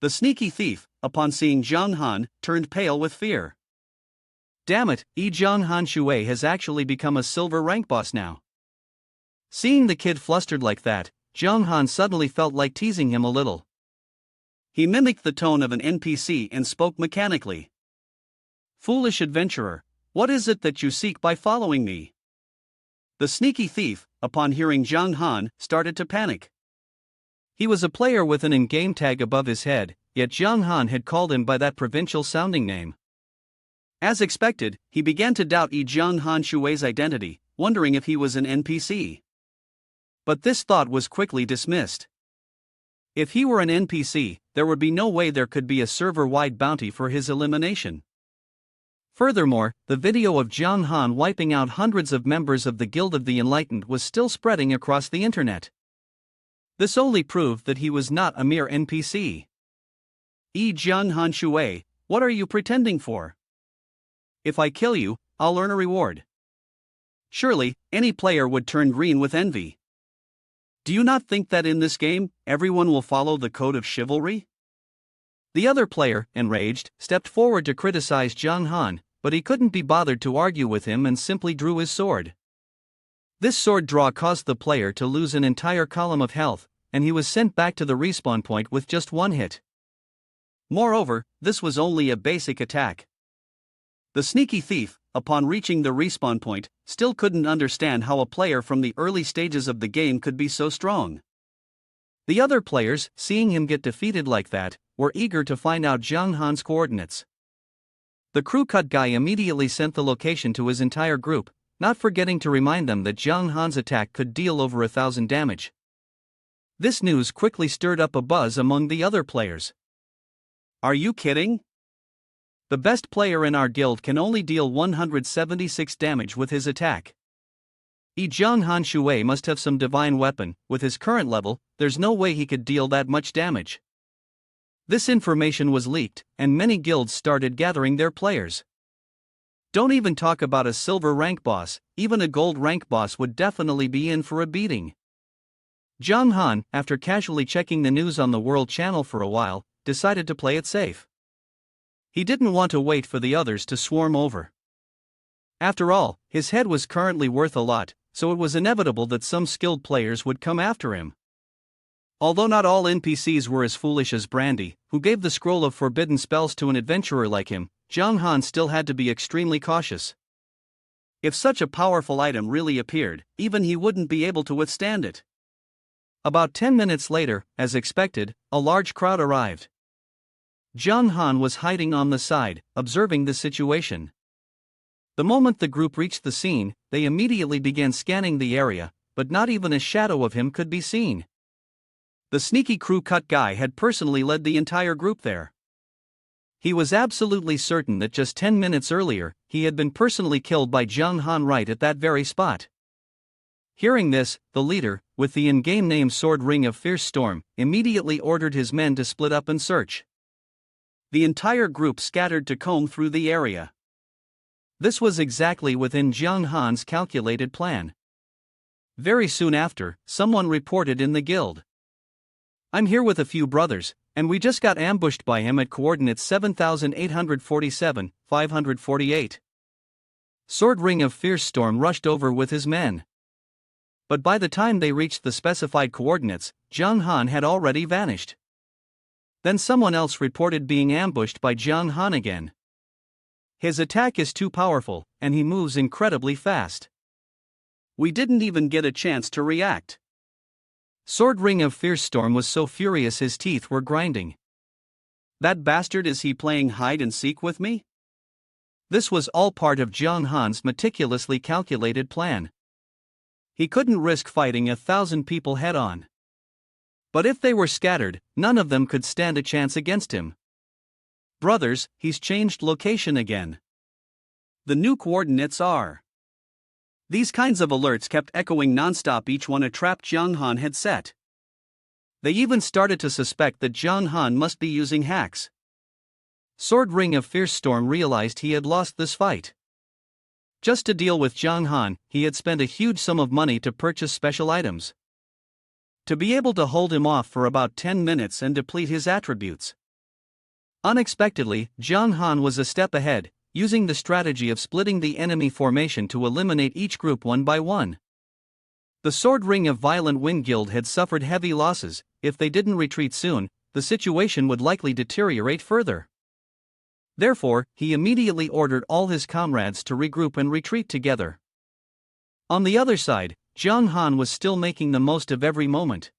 [SPEAKER 1] The sneaky thief, upon seeing Jiang Han, turned pale with fear. Damn it, Jiang Han Shui has actually become a silver rank boss now. Seeing the kid flustered like that, Jiang Han suddenly felt like teasing him a little. He mimicked the tone of an NPC and spoke mechanically. Foolish adventurer, what is it that you seek by following me? The sneaky thief, upon hearing Jiang Han, started to panic. He was a player with an in-game tag above his head, yet Jiang Han had called him by that provincial-sounding name. As expected, he began to doubt Jiang Han Shui's identity, wondering if he was an NPC. But this thought was quickly dismissed. If he were an NPC, there would be no way there could be a server-wide bounty for his elimination. Furthermore, the video of Jiang Han wiping out hundreds of members of the Guild of the Enlightened was still spreading across the internet. This only proved that he was not a mere NPC. Jiang Han Shui, what are you pretending for? If I kill you, I'll earn a reward. Surely, any player would turn green with envy. Do you not think that in this game, everyone will follow the code of chivalry? The other player, enraged, stepped forward to criticize Jiang Han, but he couldn't be bothered to argue with him and simply drew his sword. This sword draw caused the player to lose an entire column of health, and he was sent back to the respawn point with just one hit. Moreover, this was only a basic attack. The sneaky thief, upon reaching the respawn point, still couldn't understand how a player from the early stages of the game could be so strong. The other players, seeing him get defeated like that, were eager to find out Jiang Han's coordinates. The crew cut guy immediately sent the location to his entire group, not forgetting to remind them that Jiang Han's attack could deal over 1,000 damage. This news quickly stirred up a buzz among the other players. Are you kidding? The best player in our guild can only deal 176 damage with his attack. Jiang Han Shui must have some divine weapon. With his current level, there's no way he could deal that much damage. This information was leaked, and many guilds started gathering their players. Don't even talk about a silver rank boss, even a gold rank boss would definitely be in for a beating. Jiang Han, after casually checking the news on the World Channel for a while, decided to play it safe. He didn't want to wait for the others to swarm over. After all, his head was currently worth a lot, so it was inevitable that some skilled players would come after him. Although not all NPCs were as foolish as Brandy, who gave the scroll of forbidden spells to an adventurer like him, Jiang Han still had to be extremely cautious. If such a powerful item really appeared, even he wouldn't be able to withstand it. About 10 minutes later, as expected, a large crowd arrived. Jiang Han was hiding on the side, observing the situation. The moment the group reached the scene, they immediately began scanning the area, but not even a shadow of him could be seen. The sneaky crew cut guy had personally led the entire group there. He was absolutely certain that just 10 minutes earlier, he had been personally killed by Jiang Han right at that very spot. Hearing this, the leader, with the in-game name Sword Ring of Fierce Storm, immediately ordered his men to split up and search. The entire group scattered to comb through the area. This was exactly within Jiang Han's calculated plan. Very soon after, someone reported in the guild. I'm here with a few brothers, and we just got ambushed by him at coordinates 7847, 548. Sword Ring of Fierce Storm rushed over with his men. But by the time they reached the specified coordinates, Jiang Han had already vanished. Then someone else reported being ambushed by Jiang Han again. His attack is too powerful, and he moves incredibly fast.
[SPEAKER 2] We didn't even get a chance to react.
[SPEAKER 1] Sword Ring of Fierce Storm was so furious his teeth were grinding.
[SPEAKER 2] That bastard, is he playing hide and seek with me?
[SPEAKER 1] This was all part of Jiang Han's meticulously calculated plan. He couldn't risk fighting 1,000 people head-on. But if they were scattered, none of them could stand a chance against him. Brothers, he's changed location again.
[SPEAKER 2] The new coordinates are. These kinds of alerts kept echoing non-stop, each one a trap Jiang Han had set.
[SPEAKER 1] They even started to suspect that Jiang Han must be using hacks. Sword Ring of Fierce Storm realized he had lost this fight. Just to deal with Jiang Han, he had spent a huge sum of money to purchase special items. To be able to hold him off for about 10 minutes and deplete his attributes. Unexpectedly, Jiang Han was a step ahead, using the strategy of splitting the enemy formation to eliminate each group one by one. The Sword Ring of Violent Wind Guild had suffered heavy losses. If they didn't retreat soon, the situation would likely deteriorate further. Therefore, he immediately ordered all his comrades to regroup and retreat together. On the other side, Jiang Han was still making the most of every moment.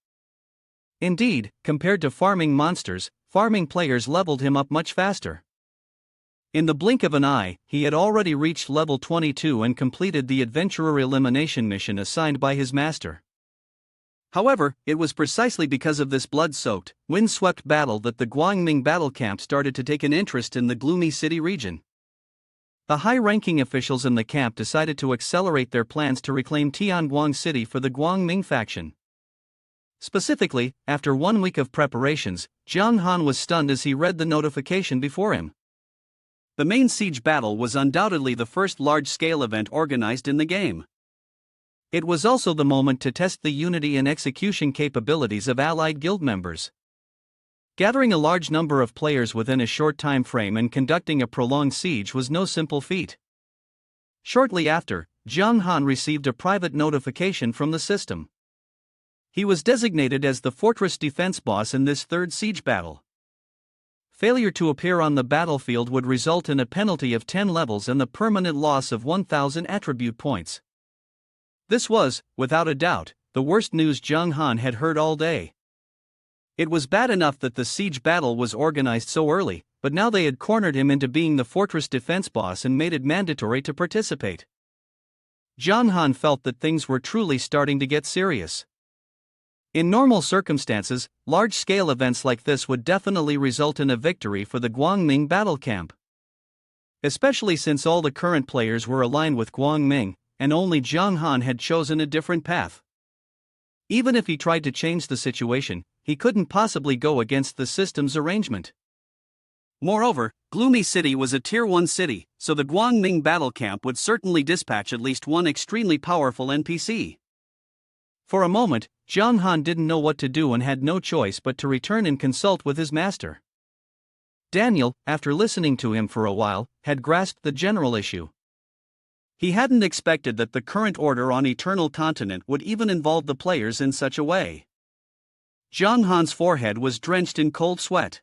[SPEAKER 1] Indeed, compared to farming monsters, farming players leveled him up much faster. In the blink of an eye, he had already reached level 22 and completed the adventurer elimination mission assigned by his master. However, it was precisely because of this blood-soaked, wind-swept battle that the Guangming battle camp started to take an interest in the gloomy city region. The high-ranking officials in the camp decided to accelerate their plans to reclaim Tianguang City for the Guangming faction. Specifically, after 1 week of preparations, Jiang Han was stunned as he read the notification before him.
[SPEAKER 2] The main siege battle was undoubtedly the first large-scale event organized in the game.
[SPEAKER 1] It was also the moment to test the unity and execution capabilities of allied guild members. Gathering a large number of players within a short time frame and conducting a prolonged siege was no simple feat. Shortly after, Jiang Han received a private notification from the system. He was designated as the fortress defense boss in this third siege battle. Failure to appear on the battlefield would result in a penalty of 10 levels and the permanent loss of 1,000 attribute points. This was, without a doubt, the worst news Jiang Han had heard all day. It was bad enough that the siege battle was organized so early, but now they had cornered him into being the fortress defense boss and made it mandatory to participate. Jiang Han felt that things were truly starting to get serious. In normal circumstances, large-scale events like this would definitely result in a victory for the Guangming battle camp. Especially since all the current players were aligned with Guangming, and only Jiang Han had chosen a different path. Even if he tried to change the situation, he couldn't possibly go against the system's arrangement.
[SPEAKER 2] Moreover, Gloomy City was a Tier 1 city, so the Guangming battle camp would certainly dispatch at least one extremely powerful NPC.
[SPEAKER 1] For a moment, Jiang Han didn't know what to do and had no choice but to return and consult with his master. Daniel, after listening to him for a while, had grasped the general issue.
[SPEAKER 2] He hadn't expected that the current order on Eternal Continent would even involve the players in such a way. Jiang Han's forehead was drenched in cold sweat.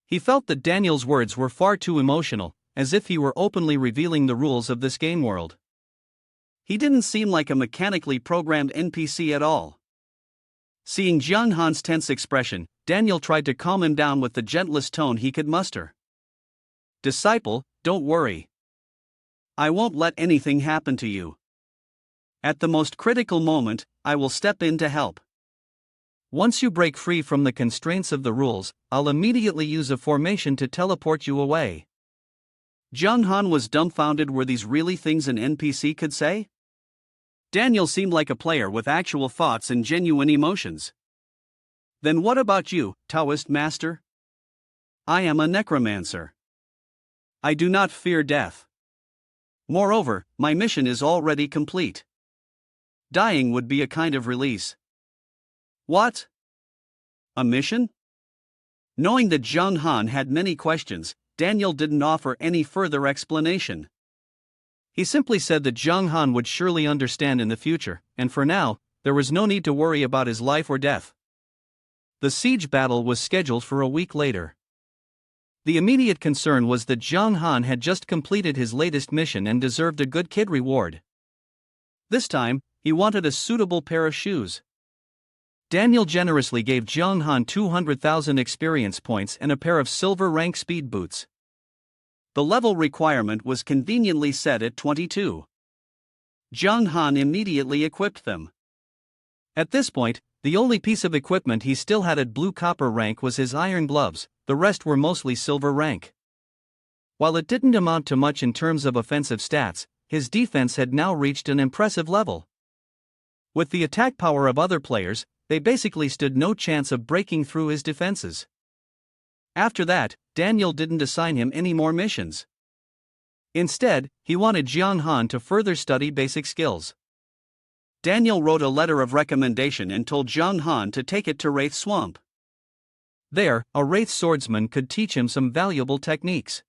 [SPEAKER 2] He felt that Daniel's words were far too emotional, as if he were openly revealing the rules of this game world. He didn't seem like a mechanically programmed NPC at all. Seeing Jiang Han's tense expression, Daniel tried to calm him down with the gentlest tone he could muster. "Disciple, don't worry. I won't let anything happen to you. At the most critical moment, I will step in to help. Once you break free from the constraints of the rules, I'll immediately use a formation to teleport you away." Jiang Han was dumbfounded. Were these really things an NPC could say? Daniel seemed like a player with actual thoughts and genuine emotions. "Then what about you, Taoist master?" "I am a necromancer. I do not fear death. Moreover, my mission is already complete. Dying would be a kind of release." "What? A mission?" Knowing that Jiang Han had many questions, Daniel didn't offer any further explanation. He simply said that Jiang Han would surely understand in the future, and for now, there was no need to worry about his life or death. The siege battle was scheduled for a week later. The immediate concern was that Jiang Han had just completed his latest mission and deserved a good kid reward. This time, he wanted a suitable pair of shoes. Daniel generously gave Jiang Han 200,000 experience points and a pair of silver rank speed boots. The level requirement was conveniently set at 22. Jiang Han immediately equipped them. At this point, the only piece of equipment he still had at blue copper rank was his iron gloves, the rest were mostly silver rank. While it didn't amount to much in terms of offensive stats, his defense had now reached an impressive level. With the attack power of other players, they basically stood no chance of breaking through his defenses. After that, Daniel didn't assign him any more missions. Instead, he wanted Jiang Han to further study basic skills. Daniel wrote a letter of recommendation and told Jiang Han to take it to Wraith Swamp. There, a Wraith swordsman could teach him some valuable techniques.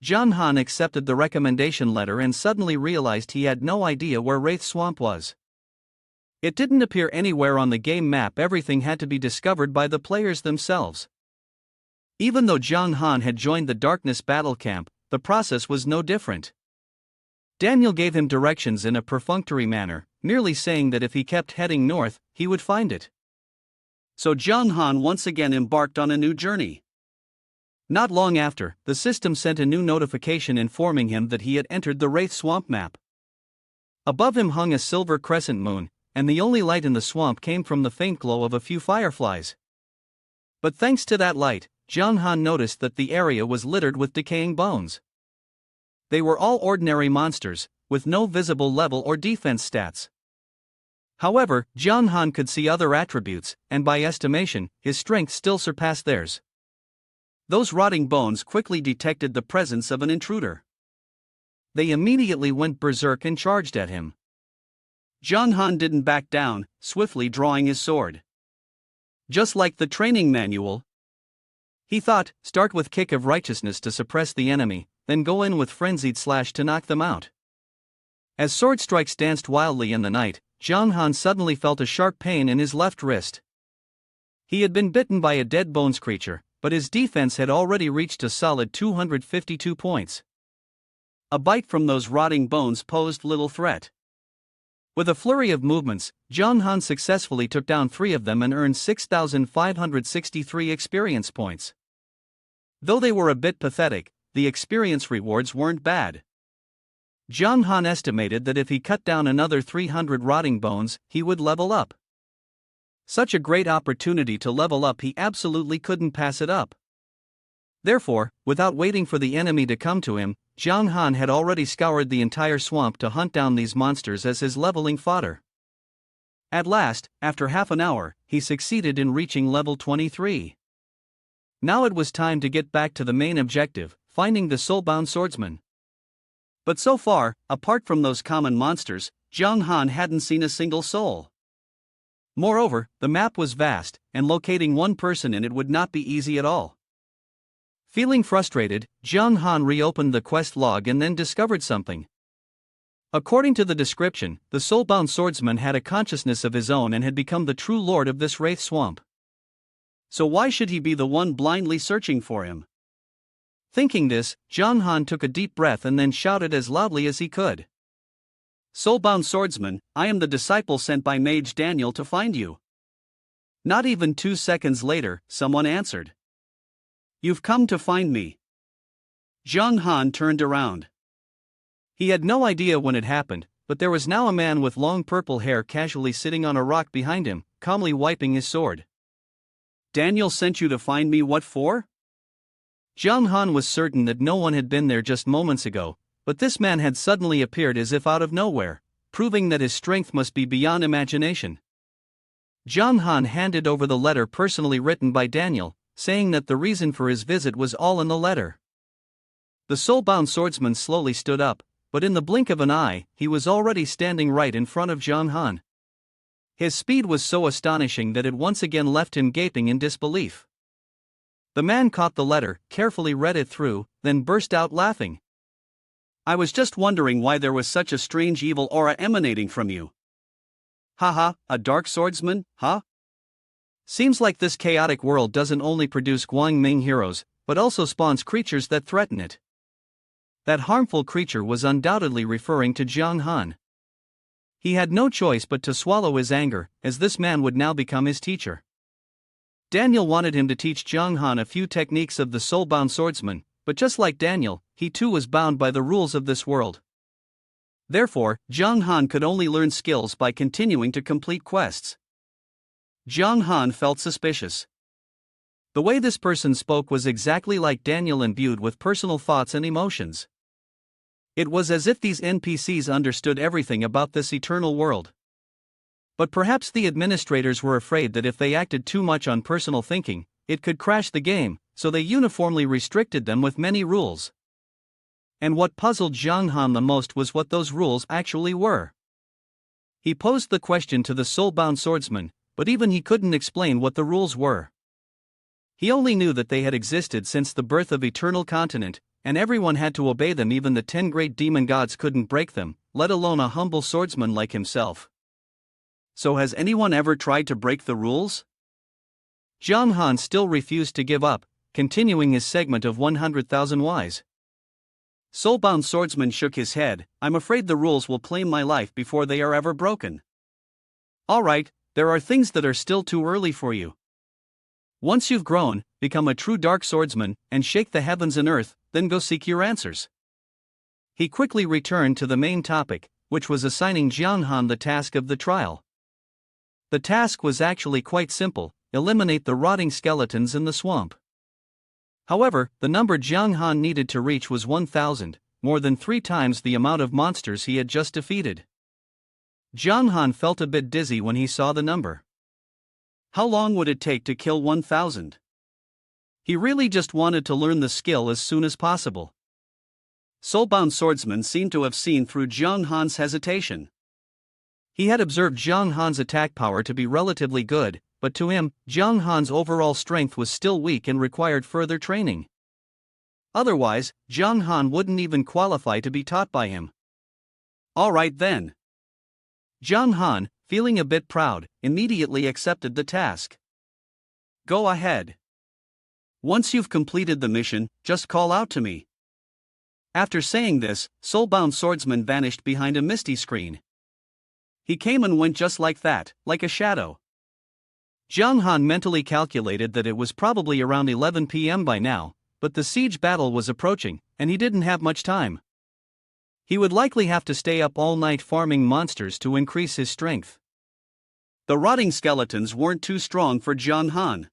[SPEAKER 2] Jiang Han accepted the recommendation letter and suddenly realized he had no idea where Wraith Swamp was. It didn't appear anywhere on the game map, everything had to be discovered by the players themselves. Even though Jiang Han had joined the Darkness battle camp, the process was no different. Daniel gave him directions in a perfunctory manner, merely saying that if he kept heading north, he would find it. So Jiang Han once again embarked on a new journey. Not long after, the system sent a new notification informing him that he had entered the Wraith Swamp map. Above him hung a silver crescent moon, and the only light in the swamp came from the faint glow of a few fireflies. But thanks to that light, Jiang Han noticed that the area was littered with decaying bones. They were all ordinary monsters, with no visible level or defense stats. However, Jiang Han could see other attributes, and by estimation, his strength still surpassed theirs. Those rotting bones quickly detected the presence of an intruder. They immediately went berserk and charged at him. Jiang Han didn't back down, swiftly drawing his sword. Just like the training manual, he thought, start with Kick of Righteousness to suppress the enemy, then go in with Frenzied Slash to knock them out. As sword strikes danced wildly in the night, Jiang Han suddenly felt a sharp pain in his left wrist. He had been bitten by a dead bones creature, but his defense had already reached a solid 252 points. A bite from those rotting bones posed little threat. With a flurry of movements, Jiang Han successfully took down 3 of them and earned 6,563 experience points. Though they were a bit pathetic, the experience rewards weren't bad. Jiang Han estimated that if he cut down another 300 rotting bones, he would level up. Such a great opportunity to level up, he absolutely couldn't pass it up. Therefore, without waiting for the enemy to come to him, Jiang Han had already scoured the entire swamp to hunt down these monsters as his leveling fodder. At last, after half an hour, he succeeded in reaching level 23. Now it was time to get back to the main objective, finding the soulbound swordsman. But so far, apart from those common monsters, Jiang Han hadn't seen a single soul. Moreover, the map was vast, and locating one person in it would not be easy at all. Feeling frustrated, Jiang Han reopened the quest log and then discovered something. According to the description, the soulbound swordsman had a consciousness of his own and had become the true lord of this Wraith Swamp. So why should he be the one blindly searching for him? Thinking this, Jiang Han took a deep breath and then shouted as loudly as he could. Soulbound swordsman, I am the disciple sent by Mage Daniel to find you. Not even 2 seconds later, someone answered. You've come to find me. Jiang Han turned around. He had no idea when it happened, but there was now a man with long purple hair casually sitting on a rock behind him, calmly wiping his sword. Daniel sent you to find me, what for? Jiang Han was certain that no one had been there just moments ago, but this man had suddenly appeared as if out of nowhere, proving that his strength must be beyond imagination. Jiang Han handed over the letter personally written by Daniel, saying that the reason for his visit was all in the letter. The soulbound swordsman slowly stood up, but in the blink of an eye, he was already standing right in front of Jiang Han. His speed was so astonishing that it once again left him gaping in disbelief. The man caught the letter, carefully read it through, then burst out laughing. I was just wondering why there was such a strange evil aura emanating from you. Haha, a dark swordsman, huh? Seems like this chaotic world doesn't only produce Guangming heroes, but also spawns creatures that threaten it. That harmful creature was undoubtedly referring to Jiang Han.
[SPEAKER 1] He had no choice but to swallow his anger, as this man would now become his teacher. Daniel wanted him to teach Jong Han a few techniques of the soul-bound swordsman, but just like Daniel, he too was bound by the rules of this world. Therefore, Jong Han could only learn skills by continuing to complete quests. Jong Han felt suspicious. The way this person spoke was exactly like Daniel, imbued with personal thoughts and emotions. It was as if these NPCs understood everything about this eternal world. But perhaps the administrators were afraid that if they acted too much on personal thinking, it could crash the game, so they uniformly restricted them with many rules. And what puzzled Jong Han the most was what those rules actually were. He posed the question to the soul-bound swordsman, but even he couldn't explain what the rules were. He only knew that they had existed since the birth of Eternal Continent, and everyone had to obey them. Even the 10 great demon gods couldn't break them, let alone a humble swordsman like himself. So has anyone ever tried to break the rules? Jong Han still refused to give up, continuing his segment of 100,000 whys. Soulbound swordsman shook his head. I'm afraid the rules will claim my life before they are ever broken. Alright, there are things that are still too early for you. Once you've grown, become a true dark swordsman, and shake the heavens and earth, then go seek your answers. He quickly returned to the main topic, which was assigning Jong Han the task of the trial. The task was actually quite simple: eliminate the rotting skeletons in the swamp. However, the number Jong Han needed to reach was 1,000, more than 3 times the amount of monsters he had just defeated. Jong Han felt a bit dizzy when he saw the number. How long would it take to kill 1,000? He really just wanted to learn the skill as soon as possible. Soulbound swordsman seemed to have seen through Jong Han's hesitation. He had observed Jong Han's attack power to be relatively good, but to him, Jong Han's overall strength was still weak and required further training. Otherwise, Jong Han wouldn't even qualify to be taught by him. Alright then. Jong Han, feeling a bit proud, immediately accepted the task. Go ahead. Once you've completed the mission, just call out to me. After saying this, Soulbound swordsman vanished behind a misty screen. He came and went just like that, like a shadow. Jong Han mentally calculated that it was probably around 11 p.m. by now, but the siege battle was approaching, and he didn't have much time. He would likely have to stay up all night farming monsters to increase his strength. The rotting skeletons weren't too strong for Jong Han.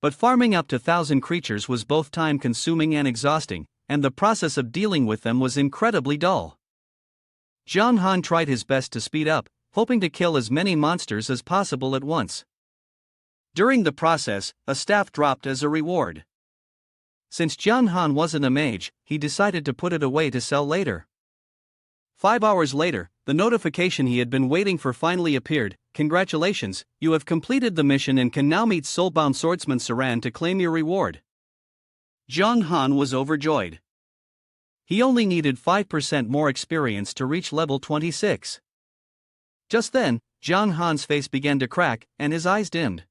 [SPEAKER 1] But farming up to 1,000 creatures was both time-consuming and exhausting, and the process of dealing with them was incredibly dull. Jong Han tried his best to speed up, hoping to kill as many monsters as possible at once. During the process, a staff dropped as a reward. Since Jong Han wasn't a mage, he decided to put it away to sell later. 5 hours later, the notification he had been waiting for finally appeared. Congratulations, you have completed the mission and can now meet Soulbound swordsman Saran to claim your reward. Jong Han was overjoyed. He only needed 5% more experience to reach level 26. Just then, Jong Han's face began to crack, and his eyes dimmed.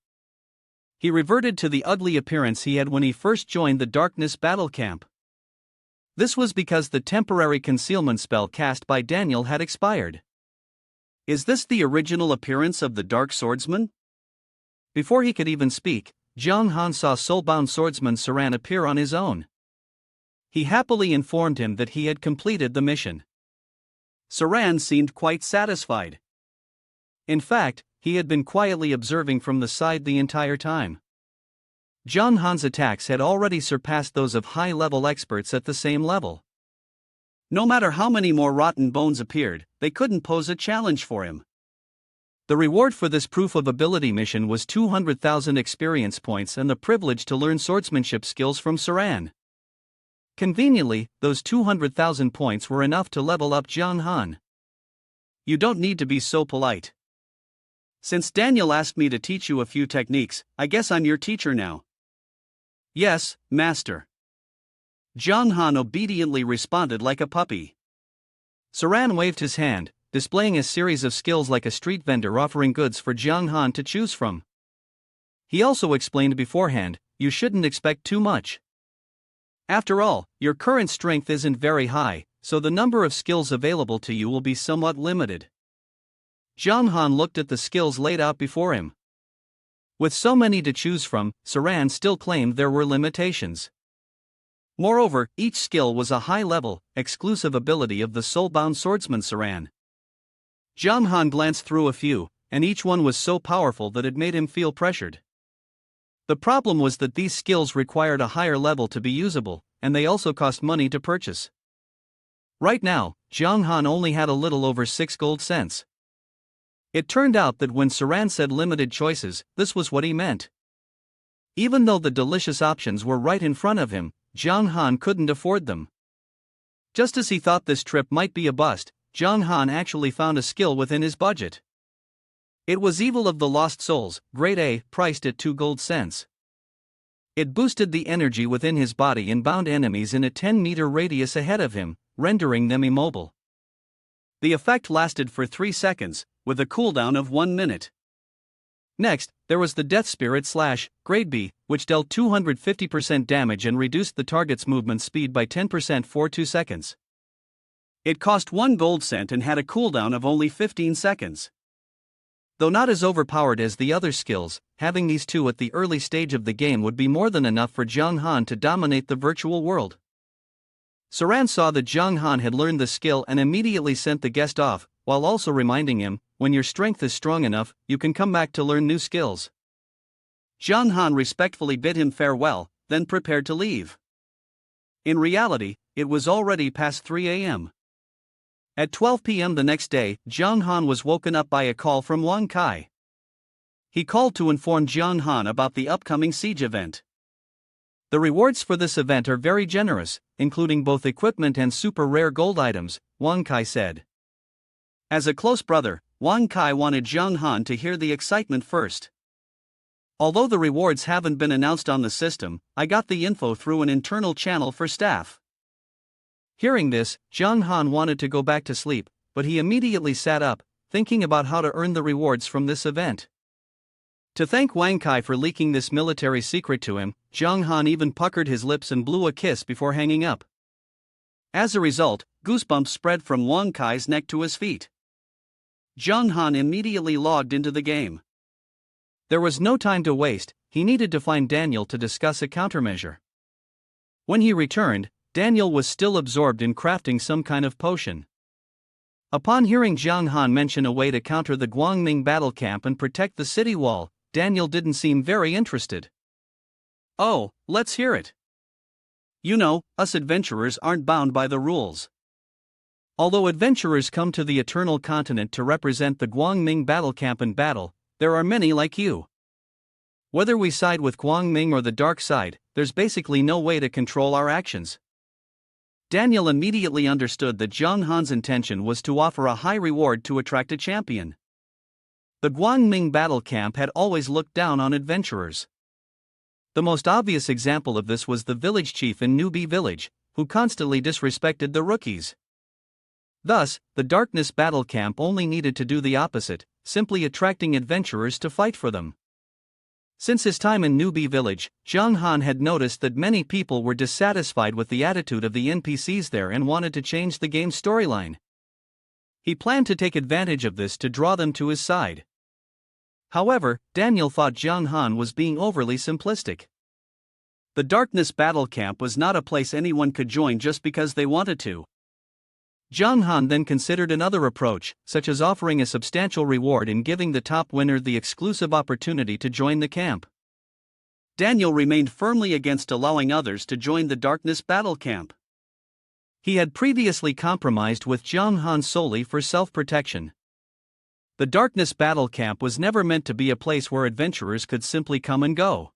[SPEAKER 1] He reverted to the ugly appearance he had when he first joined the Darkness battle camp. This was because the temporary concealment spell cast by Daniel had expired. Is this the original appearance of the Dark Swordsman? Before he could even speak, Jong Han saw Soulbound swordsman Saran appear on his own. He happily informed him that he had completed the mission. Saran seemed quite satisfied. In fact, he had been quietly observing from the side the entire time. Jong Han's attacks had already surpassed those of high-level experts at the same level. No matter how many more rotten bones appeared, they couldn't pose a challenge for him. The reward for this proof of ability mission was 200,000 experience points and the privilege to learn swordsmanship skills from Saran. Conveniently, those 200,000 points were enough to level up Jong Han. You don't need to be so polite. Since Daniel asked me to teach you a few techniques, I guess I'm your teacher now. Yes, master. Jong Han obediently responded like a puppy. Saran waved his hand, displaying a series of skills like a street vendor offering goods for Jong Han to choose from. He also explained beforehand, you shouldn't expect too much. After all, your current strength isn't very high, so the number of skills available to you will be somewhat limited. Jiang Han looked at the skills laid out before him. With so many to choose from, Saran still claimed there were limitations. Moreover, each skill was a high-level, exclusive ability of the soul-bound swordsman Saran. Jiang Han glanced through a few, and each one was so powerful that it made him feel pressured. The problem was that these skills required a higher level to be usable, and they also cost money to purchase. Right now, Jiang Han only had a little over 6 gold cents. It turned out that when Saran said limited choices, this was what he meant. Even though the delicious options were right in front of him, Jiang Han couldn't afford them. Just as he thought this trip might be a bust, Jiang Han actually found a skill within his budget. It was Evil of the Lost Souls, grade A, priced at 2 gold cents. It boosted the energy within his body and bound enemies in a 10-meter radius ahead of him, rendering them immobile. The effect lasted for 3 seconds, with a cooldown of 1 minute. Next, there was the Death Spirit / grade B, which dealt 250% damage and reduced the target's movement speed by 10% for 2 seconds. It cost 1 gold cent and had a cooldown of only 15 seconds. Though not as overpowered as the other skills, having these two at the early stage of the game would be more than enough for Jiang Han to dominate the virtual world. Saran saw that Jiang Han had learned the skill and immediately sent the guest off, while also reminding him, when your strength is strong enough, you can come back to learn new skills. Jiang Han respectfully bid him farewell, then prepared to leave. In reality, it was already past 3 a.m. At 12 p.m. the next day, Jiang Han was woken up by a call from Wang Kai. He called to inform Jiang Han about the upcoming siege event. The rewards for this event are very generous, including both equipment and super rare gold items, Wang Kai said. As a close brother, Wang Kai wanted Jiang Han to hear the excitement first. Although the rewards haven't been announced on the system, I got the info through an internal channel for staff. Hearing this, Jiang Han wanted to go back to sleep, but he immediately sat up, thinking about how to earn the rewards from this event. To thank Wang Kai for leaking this military secret to him, Jiang Han even puckered his lips and blew a kiss before hanging up. As a result, goosebumps spread from Wang Kai's neck to his feet. Jiang Han immediately logged into the game. There was no time to waste, he needed to find Daniel to discuss a countermeasure. When he returned, Daniel was still absorbed in crafting some kind of potion. Upon hearing Jiang Han mention a way to counter the Guangming battle camp and protect the city wall, Daniel didn't seem very interested. Oh, let's hear it. You know, us adventurers aren't bound by the rules. Although adventurers come to the Eternal Continent to represent the Guangming battle camp in battle, there are many like you. Whether we side with Guangming or the dark side, there's basically no way to control our actions. Daniel immediately understood that Jiang Han's intention was to offer a high reward to attract a champion. The Guangming battle camp had always looked down on adventurers. The most obvious example of this was the village chief in Newbie Village, who constantly disrespected the rookies. Thus, the Darkness battle camp only needed to do the opposite, simply attracting adventurers to fight for them. Since his time in Newbie Village, Jiang Han had noticed that many people were dissatisfied with the attitude of the NPCs there and wanted to change the game's storyline. He planned to take advantage of this to draw them to his side. However, Daniel thought Jiang Han was being overly simplistic. The Darkness battle camp was not a place anyone could join just because they wanted to. Jiang Han then considered another approach, such as offering a substantial reward and giving the top winner the exclusive opportunity to join the camp. Daniel remained firmly against allowing others to join the Darkness battle camp. He had previously compromised with Jiang Han solely for self-protection. The Darkness battle camp was never meant to be a place where adventurers could simply come and go.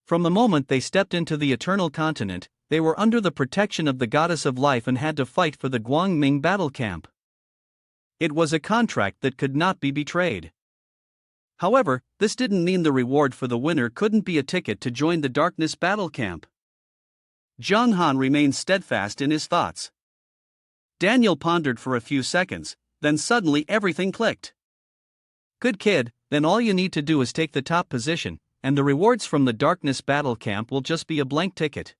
[SPEAKER 1] From the moment they stepped into the Eternal Continent, they were under the protection of the Goddess of Life and had to fight for the Guangming battle camp. It was a contract that could not be betrayed. However, this didn't mean the reward for the winner couldn't be a ticket to join the Darkness battle camp. Jiang Han remained steadfast in his thoughts. Daniel pondered for a few seconds, then suddenly everything clicked. Good kid, then all you need to do is take the top position, and the rewards from the Darkness battle camp will just be a blank ticket.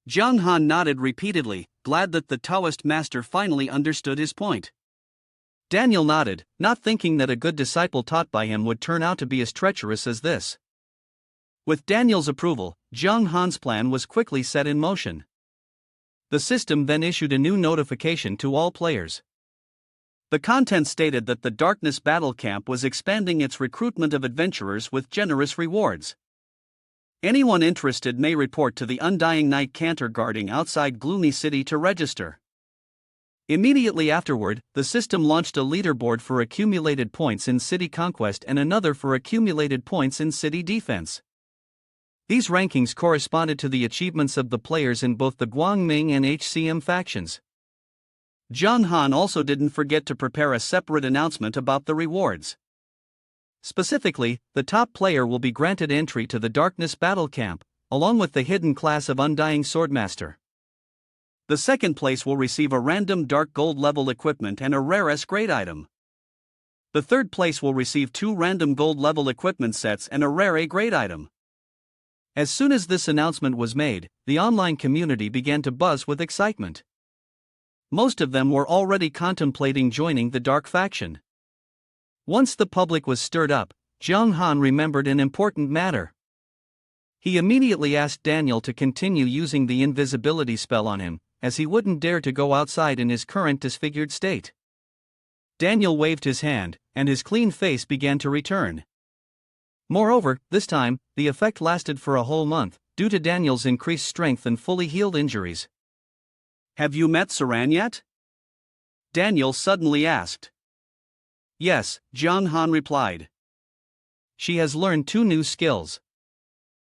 [SPEAKER 1] Jiang Han nodded repeatedly, glad that the Taoist master finally understood his point. Daniel nodded, not thinking that a good disciple taught by him would turn out to be as treacherous as this. With Daniel's approval, Zhang Han's plan was quickly set in motion. The system then issued a new notification to all players. The content stated that the Darkness Battle Camp was expanding its recruitment of adventurers with generous rewards. Anyone interested may report to the Undying Night Cantor guarding outside Gloomy City to register. Immediately afterward, the system launched a leaderboard for accumulated points in city conquest and another for accumulated points in city defense. These rankings corresponded to the achievements of the players in both the Guangming and HCM factions. Zhang Han also didn't forget to prepare a separate announcement about the rewards. Specifically, the top player will be granted entry to the Darkness Battle Camp, along with the hidden class of Undying Swordmaster. The second place will receive a random dark gold level equipment and a rare S-grade item. The third place will receive 2 random gold level equipment sets and a rare A-grade item. As soon as this announcement was made, the online community began to buzz with excitement. Most of them were already contemplating joining the Dark faction. Once the public was stirred up, Zhang Han remembered an important matter. He immediately asked Daniel to continue using the invisibility spell on him, as he wouldn't dare to go outside in his current disfigured state. Daniel waved his hand, and his clean face began to return. Moreover, this time, the effect lasted for a whole month, due to Daniel's increased strength and fully healed injuries.
[SPEAKER 2] Have you met Saran yet? Daniel suddenly asked.
[SPEAKER 1] Yes, Zhang Han replied. She has learned 2 new skills.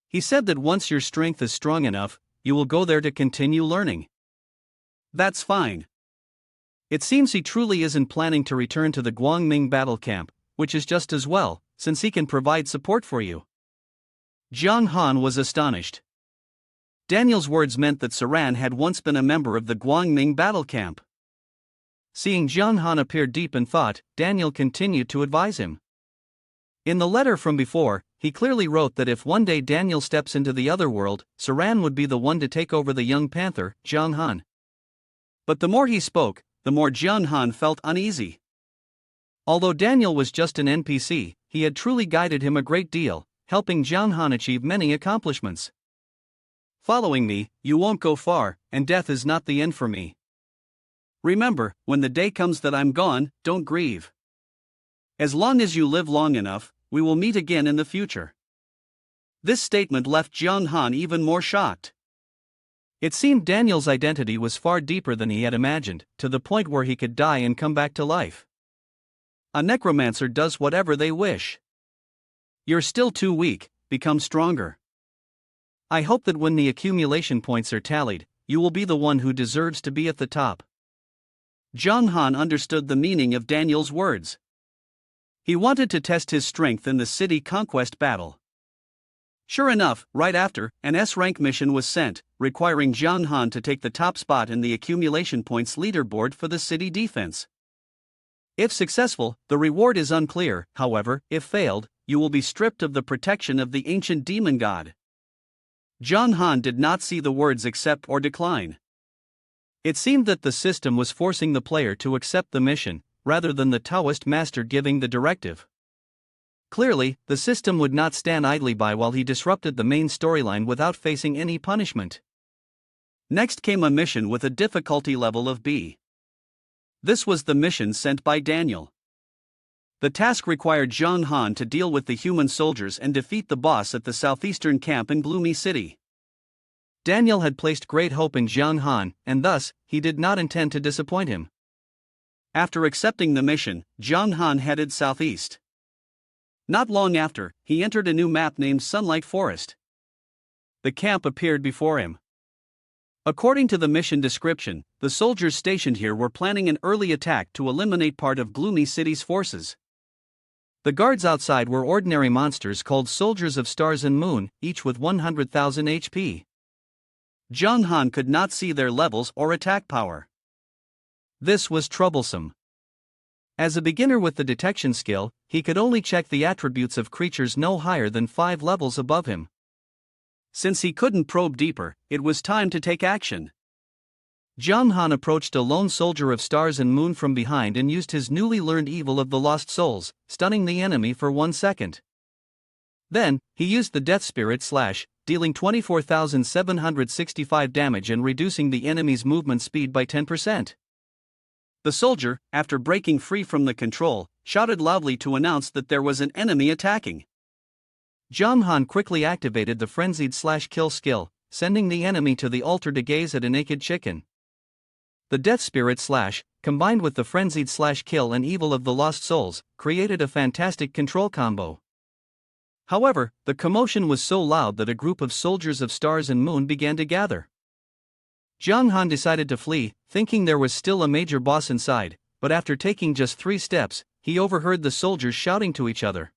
[SPEAKER 1] He said that once your strength is strong enough, you will go there to continue learning.
[SPEAKER 2] That's fine.
[SPEAKER 1] It seems he truly isn't planning to return to the Guangming battle camp, which is just as well, since he can provide support for you. Zhang Han was astonished. Daniel's words meant that Saran had once been a member of the Guangming battle camp. Seeing Zhang Han appear deep in thought, Daniel continued to advise him. In the letter from before, he clearly wrote that if one day Daniel steps into the other world, Saran would be the one to take over the young panther, Zhang Han. But the more he spoke, the more Zhang Han felt uneasy. Although Daniel was just an NPC, he had truly guided him a great deal, helping Zhang Han achieve many accomplishments. Following me, you won't go far, and death is not the end for me. Remember, when the day comes that I'm gone, don't grieve. As long as you live long enough, we will meet again in the future. This statement left Zhang Han even more shocked. It seemed Daniel's identity was far deeper than he had imagined, to the point where he could die and come back to life. A necromancer does whatever they wish. You're still too weak, become stronger. I hope that when the accumulation points are tallied, you will be the one who deserves to be at the top.
[SPEAKER 2] Zhang Han understood the meaning of Daniel's words. He wanted to test his strength in the city conquest battle. Sure enough, right after, an S-rank mission was sent, requiring Zhang Han to take the top spot in the accumulation points leaderboard for the city defense. If successful, the reward is unclear, however, if failed, you will be stripped of the protection of the ancient demon god. Zhang Han did not see the words accept or decline.
[SPEAKER 1] It seemed that the system was forcing the player to accept the mission, rather than the Taoist master giving the directive. Clearly, the system would not stand idly by while he disrupted the main storyline without facing any punishment.
[SPEAKER 2] Next came a mission with a difficulty level of B. This was the mission sent by Daniel. The task required Zhang Han to deal with the human soldiers and defeat the boss at the southeastern camp in Gloomy City.
[SPEAKER 1] Daniel had placed great hope in Zhang Han, and thus, he did not intend to disappoint him.
[SPEAKER 2] After accepting the mission, Zhang Han headed southeast. Not long after, he entered a new map named Sunlight Forest. The camp appeared before him. According to the mission description, the soldiers stationed here were planning an early attack to eliminate part of Gloomy City's forces. The guards outside were ordinary monsters called Soldiers of Stars and Moon, each with 100,000 HP. Zhang Han could not see their levels or attack power.
[SPEAKER 1] This was troublesome. As a beginner with the detection skill, he could only check the attributes of creatures no higher than 5 levels above him.
[SPEAKER 2] Since he couldn't probe deeper, it was time to take action.
[SPEAKER 1] Jiang Han approached a lone soldier of stars and moon from behind and used his newly learned evil of the lost souls, stunning the enemy for 1 second. Then, he used the death spirit slash, dealing 24,765 damage and reducing the enemy's movement speed by 10%. The soldier, after breaking free from the control, shouted loudly to announce that there was an enemy attacking. Jiang Han quickly activated the frenzied slash kill skill, sending the enemy to the altar to gaze at a naked chicken. The death spirit slash, combined with the frenzied slash kill and evil of the lost souls, created a fantastic control combo. However, the commotion was so loud that a group of soldiers of stars and moon began to gather. Jiang Han decided to flee, thinking there was still a major boss inside, but after taking just 3 steps, he overheard the soldiers shouting to each other.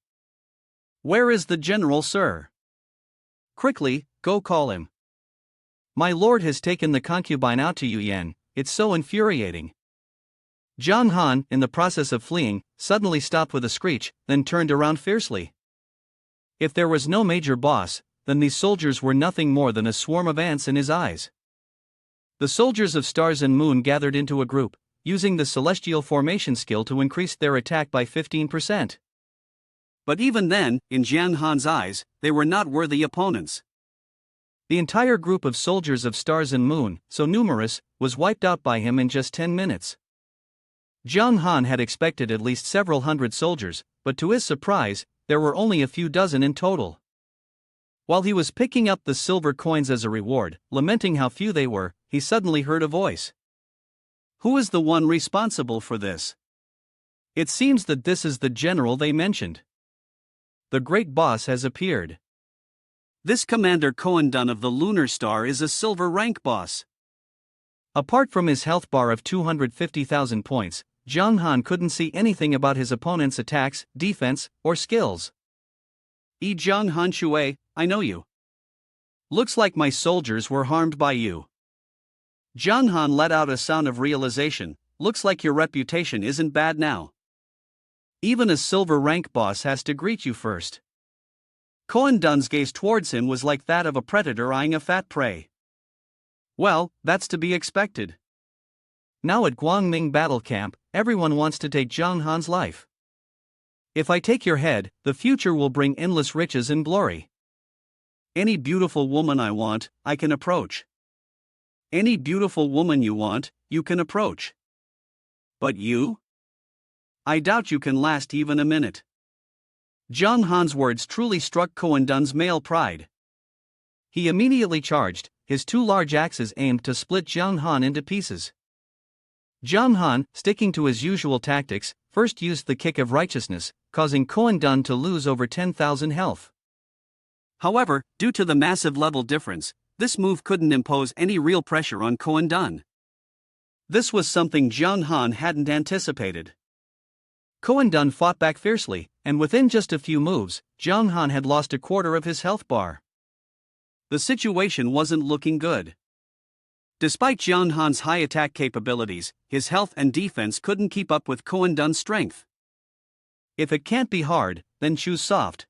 [SPEAKER 1] "Where is the general, sir? Quickly, go call him. My lord has taken the concubine out to Yu Yan, it's so infuriating." Jiang Han, in the process of fleeing, suddenly stopped with a screech, then turned around fiercely. If there was no major boss, then these soldiers were nothing more than a swarm of ants in his eyes. The soldiers of stars and moon gathered into a group, using the celestial formation skill to increase their attack by 15%. But even then, in Jiang Han's eyes, they were not worthy opponents. The entire group of soldiers of stars and moon, so numerous, was wiped out by him in just 10 minutes. Jiang Han had expected at least several hundred soldiers, but to his surprise, there were only a few dozen in total. While he was picking up the silver coins as a reward, lamenting how few they were, he suddenly heard a voice. "Who is the one responsible for this? It seems that this is the general they mentioned. The great boss has appeared. This Commander Koendan of the Lunar Star is a silver rank boss." Apart from his health bar of 250,000 points, Jiang Han couldn't see anything about his opponent's attacks, defense, or skills. Jiang Han Shui, I know you. Looks like my soldiers were harmed by you." Jiang Han let out a sound of realization. Looks like your reputation isn't bad now. Even a silver rank boss has to greet you first. Koendan's gaze towards him was like that of a predator eyeing a fat prey. Well, that's to be expected. Now at Guangming Battle Camp, everyone wants to take Jiang Han's life. If I take your head, the future will bring endless riches and glory. Any beautiful woman I want, I can approach. Any beautiful woman you want, you can approach. But you? I doubt you can last even a minute. Jiang Han's words truly struck Koendan's male pride. He immediately charged, his 2 large axes aimed to split Jiang Han into pieces. Jiang Han, sticking to his usual tactics, first used the kick of righteousness, causing Koendan to lose over 10,000 health. However, due to the massive level difference, this move couldn't impose any real pressure on Koendan. This was something Jiang Han hadn't anticipated. Koendan fought back fiercely, and within just a few moves, Jiang Han had lost a quarter of his health bar. The situation wasn't looking good. Despite Jiang Han's high attack capabilities, his health and defense couldn't keep up with Koendan's strength. If it can't be hard, then choose soft.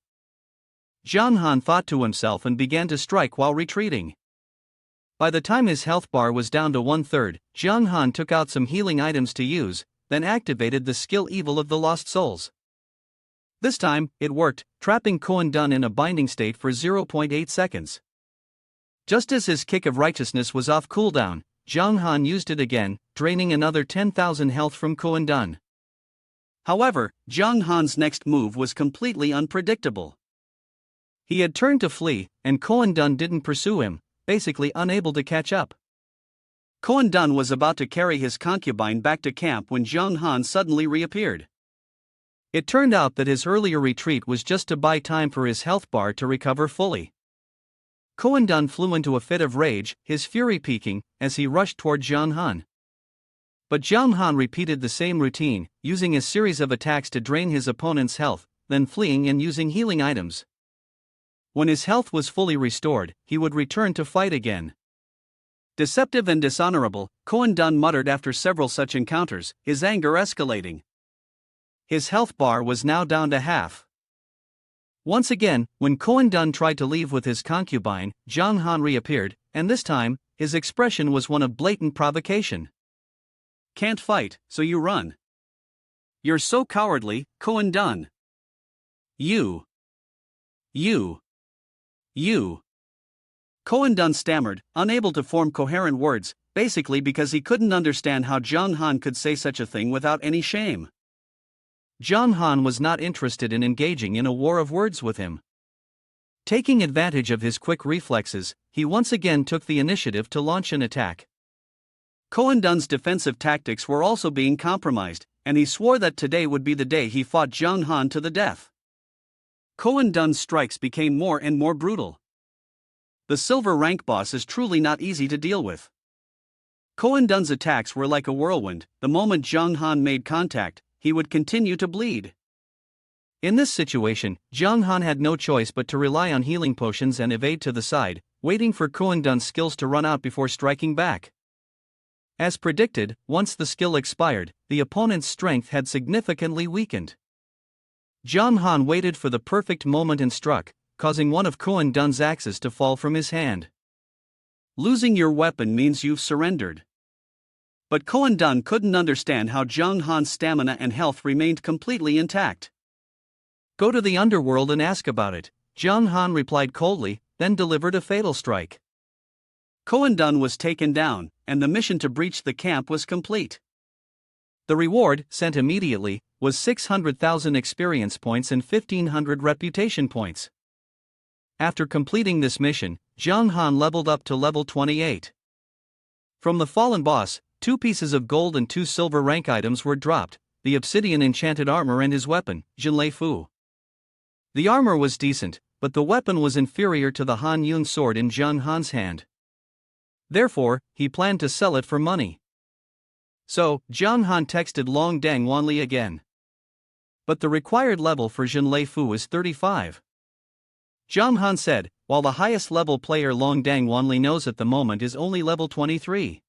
[SPEAKER 1] Jiang Han thought to himself and began to strike while retreating. By the time his health bar was down to 1/3, Jiang Han took out some healing items to use, then activated the skill evil of the lost souls. This time, it worked, trapping Koendan in a binding state for 0.8 seconds. Just as his kick of righteousness was off cooldown, Jiang Han used it again, draining another 10,000 health from Koendan. However, Jiang Han's next move was completely unpredictable. He had turned to flee, and Koendan didn't pursue him, basically unable to catch up. Koendan was about to carry his concubine back to camp when Jiang Han suddenly reappeared. It turned out that his earlier retreat was just to buy time for his health bar to recover fully. Koendan flew into a fit of rage, his fury peaking, as he rushed toward Jiang Han. But Jiang Han repeated the same routine, using a series of attacks to drain his opponent's health, then fleeing and using healing items. When his health was fully restored, he would return to fight again. Deceptive and dishonorable, Koendan muttered after several such encounters, his anger escalating. His health bar was now down to half. Once again, when Koendan tried to leave with his concubine, Jiang Han reappeared, and this time, his expression was one of blatant provocation.
[SPEAKER 2] Can't fight, so you run. You're so cowardly, Koen Dun. You. Koen Dun stammered, unable to form coherent words, basically because he couldn't understand how Jong Han could say such a thing without any shame.
[SPEAKER 1] Jong Han was not interested in engaging in a war of words with him. Taking advantage of his quick reflexes, he once again took the initiative to launch an attack.
[SPEAKER 2] Koen Dun's defensive tactics were also being compromised, and he swore that today would be the day he fought Jong Han to the death. Koen Dun's strikes became more and more brutal. The silver rank boss is truly not easy to deal with. Koen Dun's attacks were like a whirlwind. The moment Jong Han made contact, he would continue to bleed.
[SPEAKER 1] In this situation, Jong Han had no choice but to rely on healing potions and evade to the side, waiting for Koen Dun's skills to run out before striking back. As predicted, once the skill expired, the opponent's strength had significantly weakened. Jong Han waited for the perfect moment and struck, causing one of Koen Dun's axes to fall from his hand.
[SPEAKER 2] Losing your weapon means you've surrendered. But Koen Dun couldn't understand how Jong Han's stamina and health remained completely intact.
[SPEAKER 1] Go to the underworld and ask about it, Jong Han replied coldly, then delivered a fatal strike.
[SPEAKER 2] Koen Dun was taken down, and the mission to breach the camp was complete.
[SPEAKER 1] The reward, sent immediately, was 600,000 experience points and 1,500 reputation points. After completing this mission, Jong Han leveled up to level 28. From the fallen boss, 2 pieces of gold and 2 silver rank items were dropped, the obsidian enchanted armor and his weapon, Jinlei Fu. The armor was decent, but the weapon was inferior to the Han Yun sword in Jong Han's hand. Therefore, he planned to sell it for money. So, Jong Han texted Long Dang Wanli again. But the required level for Jinlei Fu is 35. Jong Han said, while the highest level player Long Dang Wanli knows at the moment is only level 23.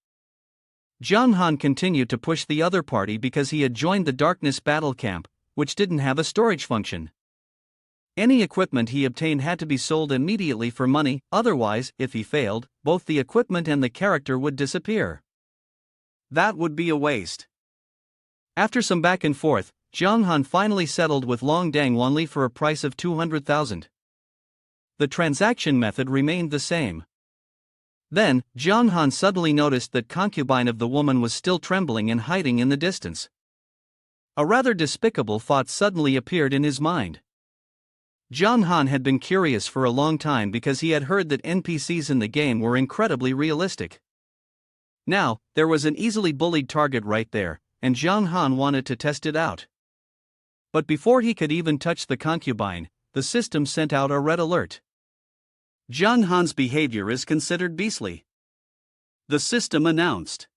[SPEAKER 1] Jong Han continued to push the other party because he had joined the Darkness Battle Camp, which didn't have a storage function. Any equipment he obtained had to be sold immediately for money, otherwise, if he failed, both the equipment and the character would disappear.
[SPEAKER 2] That would be a waste.
[SPEAKER 1] After some back and forth, Jong Han finally settled with Long Dang Wanli for a price of 200,000. The transaction method remained the same. Then, Jong Han suddenly noticed that concubine of the woman was still trembling and hiding in the distance. A rather despicable thought suddenly appeared in his mind. Jong Han had been curious for a long time because he had heard that NPCs in the game were incredibly realistic. Now, there was an easily bullied target right there, and Jong Han wanted to test it out. But before he could even touch the concubine, the system sent out a red alert.
[SPEAKER 2] Jong Han's behavior is considered beastly. The system announced.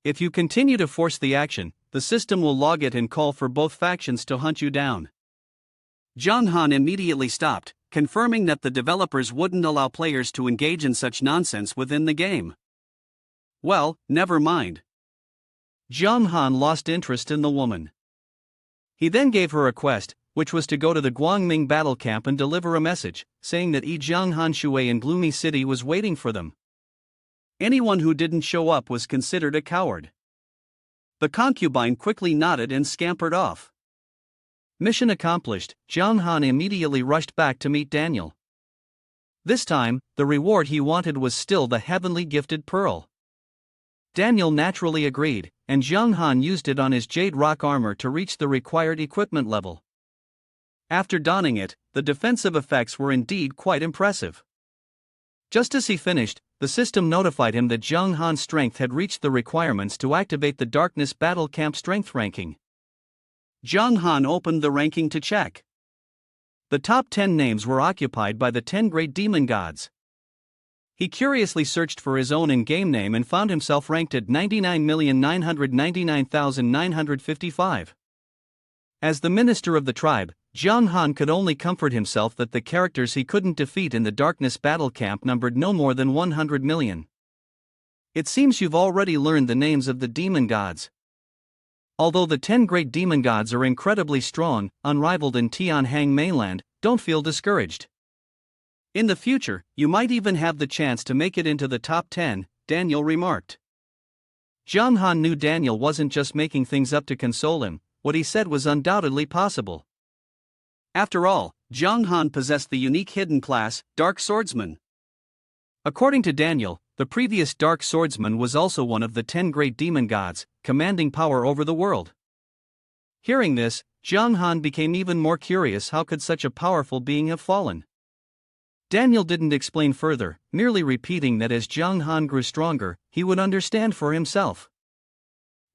[SPEAKER 1] If you continue to force the action, the system will log it and call for both factions to hunt you down.
[SPEAKER 2] Jong Han immediately stopped, confirming that the developers wouldn't allow players to engage in such nonsense within the game. Well, never mind.
[SPEAKER 1] Jong Han lost interest in the woman. He then gave her a quest, which was to go to the Guangming battle camp and deliver a message, saying that Zhang Han Shui in Gloomy City was waiting for them.
[SPEAKER 2] Anyone who didn't show up was considered a coward. The concubine quickly nodded and scampered off.
[SPEAKER 1] Mission accomplished, Jong Han immediately rushed back to meet Daniel. This time, the reward he wanted was still the heavenly gifted pearl. Daniel naturally agreed, and Jong Han used it on his jade rock armor to reach the required equipment level. After donning it, the defensive effects were indeed quite impressive. Just as he finished, the system notified him that Jong Han's strength had reached the requirements to activate the Darkness Battle Camp strength ranking.
[SPEAKER 2] Jong Han opened the ranking to check.
[SPEAKER 1] The top 10 names were occupied by the 10 great demon gods. He curiously searched for his own in-game name and found himself ranked at 99,999,955. As the minister of the tribe, Jong Han could only comfort himself that the characters he couldn't defeat in the Darkness Battle Camp numbered no more than 100 million. It seems you've already learned the names of the demon gods. Although the 10 great demon gods are incredibly strong, unrivaled in Tianhang mainland, don't feel discouraged.
[SPEAKER 2] In the future, you might even have the chance to make it into the top 10, Daniel remarked.
[SPEAKER 1] Jong Han knew Daniel wasn't just making things up to console him, what he said was undoubtedly possible.
[SPEAKER 2] After all, Jong Han possessed the unique hidden class, Dark Swordsman.
[SPEAKER 1] According to Daniel, the previous Dark Swordsman was also one of the 10 great demon gods, commanding power over the world. Hearing this, Jong Han became even more curious. How could such a powerful being have fallen? Daniel didn't explain further, merely repeating that as Jong Han grew stronger, he would understand for himself.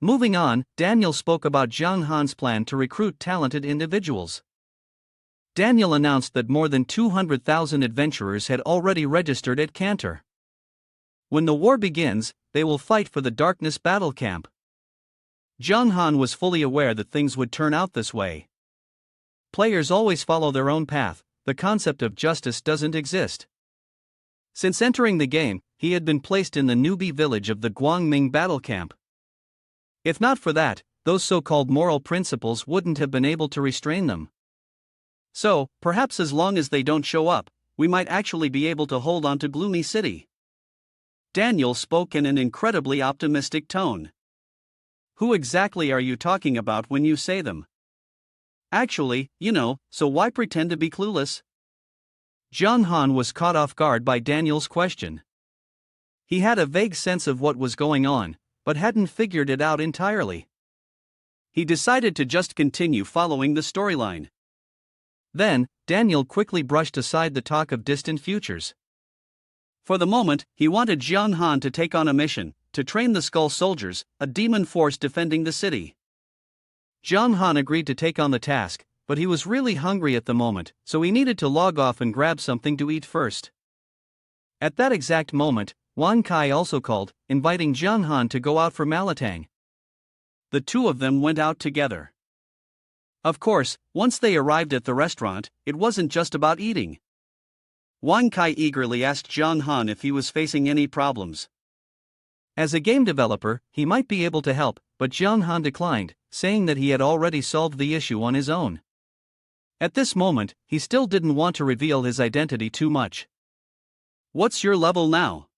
[SPEAKER 1] Moving on, Daniel spoke about Jong Han's plan to recruit talented individuals. Daniel announced that more than 200,000 adventurers had already registered at Cantor. When the war begins, they will fight for the Darkness Battle Camp. Jong Han was fully aware that things would turn out this way. Players always follow their own path, the concept of justice doesn't exist. Since entering the game, he had been placed in the newbie village of the Guangming Battle Camp. If not for that, those so-called moral principles wouldn't have been able to restrain them. So, perhaps as long as they don't show up, we might actually be able to hold on to Gloomy City. Daniel spoke in an incredibly optimistic tone. Who exactly are you talking about when you say them?
[SPEAKER 2] Actually, so why pretend to be clueless?
[SPEAKER 1] Jong Han was caught off guard by Daniel's question. He had a vague sense of what was going on, but hadn't figured it out entirely.
[SPEAKER 2] He decided to just continue following the storyline.
[SPEAKER 1] Then, Daniel quickly brushed aside the talk of distant futures.
[SPEAKER 2] For the moment, he wanted Jong Han to take on a mission, to train the Skull Soldiers, a demon force defending the city.
[SPEAKER 1] Jong Han agreed to take on the task, but he was really hungry at the moment, so he needed to log off and grab something to eat first. At that exact moment, Wan Kai also called, inviting Jong Han to go out for Malatang.
[SPEAKER 2] The two of them went out together. Of course, once they arrived at the restaurant, it wasn't just about eating. Wan Kai eagerly asked Jong Han if he was facing any problems.
[SPEAKER 1] As a game developer, he might be able to help, but Jong Han declined, saying that he had already solved the issue on his own. At this moment, he still didn't want to reveal his identity too much.
[SPEAKER 2] "What's your level now?"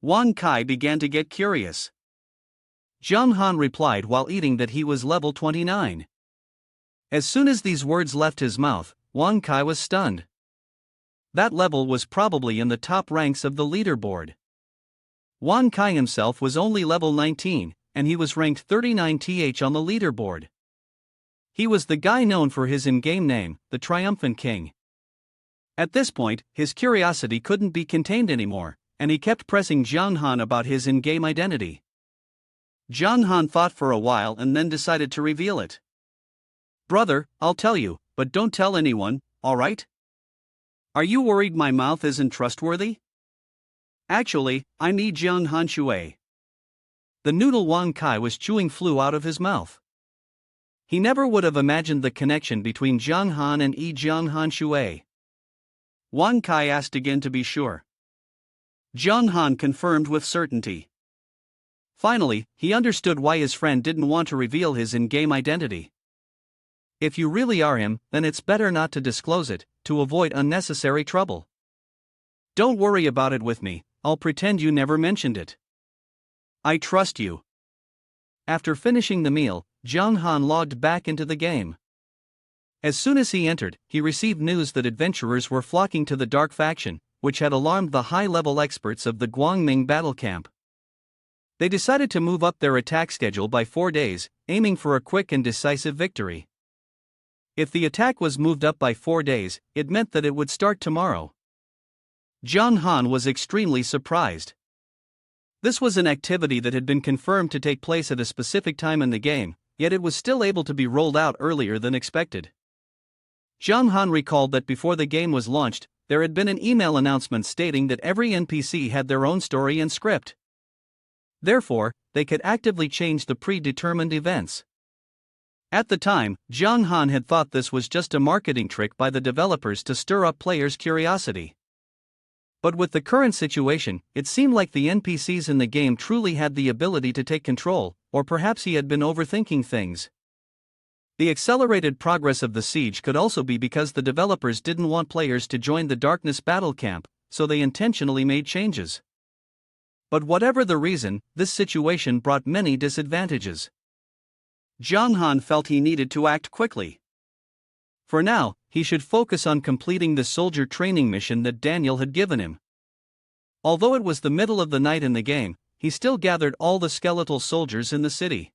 [SPEAKER 2] Wan Kai began to get curious.
[SPEAKER 1] Jong Han replied while eating that he was level 29. As soon as these words left his mouth, Wan Kai was stunned. That level was probably in the top ranks of the leaderboard. Wan Kai himself was only level 19, and he was ranked 39th on the leaderboard. He was the guy known for his in-game name, the Triumphant King. At this point, his curiosity couldn't be contained anymore, and he kept pressing Jong Han about his in-game identity.
[SPEAKER 2] Jong Han thought for a while and then decided to reveal it.
[SPEAKER 1] "Brother, I'll tell you, but don't tell anyone, alright?
[SPEAKER 2] Are you worried my mouth isn't trustworthy? Actually, I'm Jong Han Shui."
[SPEAKER 1] The noodle Wan Kai was chewing flew out of his mouth. He never would have imagined the connection between Jong Han and Jong Han Shui.
[SPEAKER 2] Wan Kai asked again to be sure. Jong Han confirmed with certainty.
[SPEAKER 1] Finally, he understood why his friend didn't want to reveal his in-game identity. If you really are him, then it's better not to disclose it, to avoid unnecessary trouble. Don't worry about it with me, I'll pretend you never mentioned it.
[SPEAKER 2] I trust you.
[SPEAKER 1] After finishing the meal, Jong Han logged back into the game. As soon as he entered, he received news that adventurers were flocking to the Dark Faction, which had alarmed the high-level experts of the Guangming Battle Camp. They decided to move up their attack schedule by 4 days, aiming for a quick and decisive victory. If the attack was moved up by 4 days, it meant that it would start tomorrow.
[SPEAKER 2] Jong Han was extremely surprised.
[SPEAKER 1] This was an activity that had been confirmed to take place at a specific time in the game, yet it was still able to be rolled out earlier than expected. Jong Han recalled that before the game was launched, there had been an email announcement stating that every NPC had their own story and script. Therefore, they could actively change the predetermined events. At the time, Jong Han had thought this was just a marketing trick by the developers to stir up players' curiosity. But with the current situation, it seemed like the NPCs in the game truly had the ability to take control, or perhaps he had been overthinking things. The accelerated progress of the siege could also be because the developers didn't want players to join the Darkness battle camp, so they intentionally made changes. But whatever the reason, this situation brought many disadvantages.
[SPEAKER 2] Zhang Han felt he needed to act quickly.
[SPEAKER 1] For now, he should focus on completing the soldier training mission that Daniel had given him. Although it was the middle of the night in the game, he still gathered all the skeletal soldiers in the city.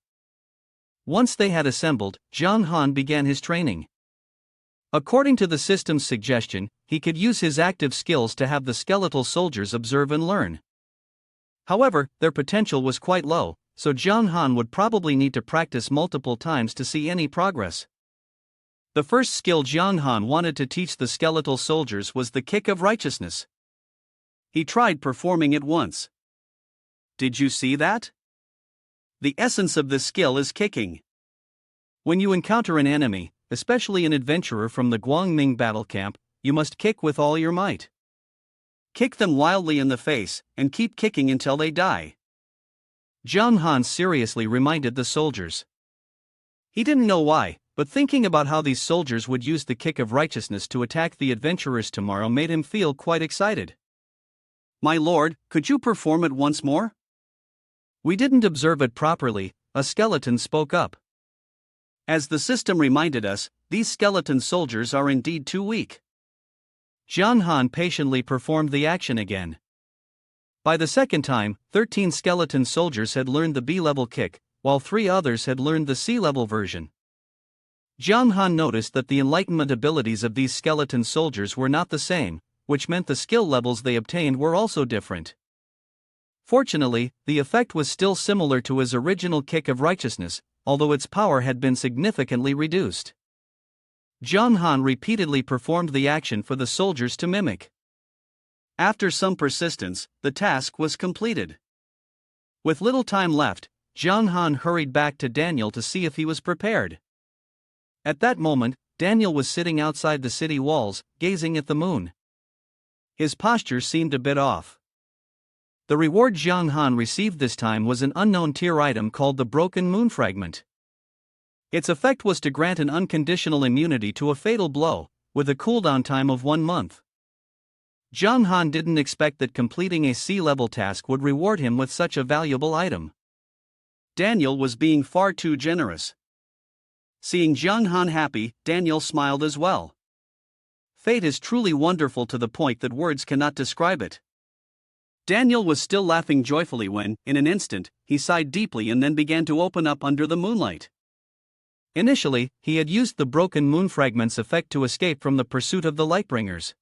[SPEAKER 1] Once they had assembled, Zhang Han began his training. According to the system's suggestion, he could use his active skills to have the skeletal soldiers observe and learn. However, their potential was quite low, so Zhang Han would probably need to practice multiple times to see any progress. The first skill Zhang Han wanted to teach the skeletal soldiers was the kick of righteousness.
[SPEAKER 2] He tried performing it once. Did you see that? The essence of this skill is kicking.
[SPEAKER 1] When you encounter an enemy, especially an adventurer from the Guangming battle camp, you must kick with all your might.
[SPEAKER 2] Kick them wildly in the face, and keep kicking until they die.
[SPEAKER 1] Zhang Han seriously reminded the soldiers. He didn't know why, but thinking about how these soldiers would use the kick of righteousness to attack the adventurers tomorrow made him feel quite excited.
[SPEAKER 2] My lord, could you perform it once more?
[SPEAKER 1] We didn't observe it properly, a skeleton spoke up.
[SPEAKER 2] As the system reminded us, these skeleton soldiers are indeed too weak.
[SPEAKER 1] Zhang Han patiently performed the action again. By the second time, 13 skeleton soldiers had learned the B-level kick, while 3 others had learned the C-level version. Zhang Han noticed that the enlightenment abilities of these skeleton soldiers were not the same, which meant the skill levels they obtained were also different. Fortunately, the effect was still similar to his original kick of righteousness, although its power had been significantly reduced. Zhang Han repeatedly performed the action for the soldiers to mimic.
[SPEAKER 2] After some persistence, the task was completed.
[SPEAKER 1] With little time left, Zhang Han hurried back to Daniel to see if he was prepared. At that moment, Daniel was sitting outside the city walls, gazing at the moon. His posture seemed a bit off. The reward Zhang Han received this time was an unknown tier item called the Broken Moon Fragment. Its effect was to grant an unconditional immunity to a fatal blow, with a cooldown time of 1 month. Zhang Han didn't expect that completing a C-level task would reward him with such a valuable item.
[SPEAKER 2] Daniel was being far too generous. Seeing Zhang Han happy, Daniel smiled as well.
[SPEAKER 1] Fate is truly wonderful to the point that words cannot describe it.
[SPEAKER 2] Daniel was still laughing joyfully when, in an instant, he sighed deeply and then began to open up under the moonlight.
[SPEAKER 1] Initially, he had used the Broken Moon Fragment's effect to escape from the pursuit of the Lightbringers.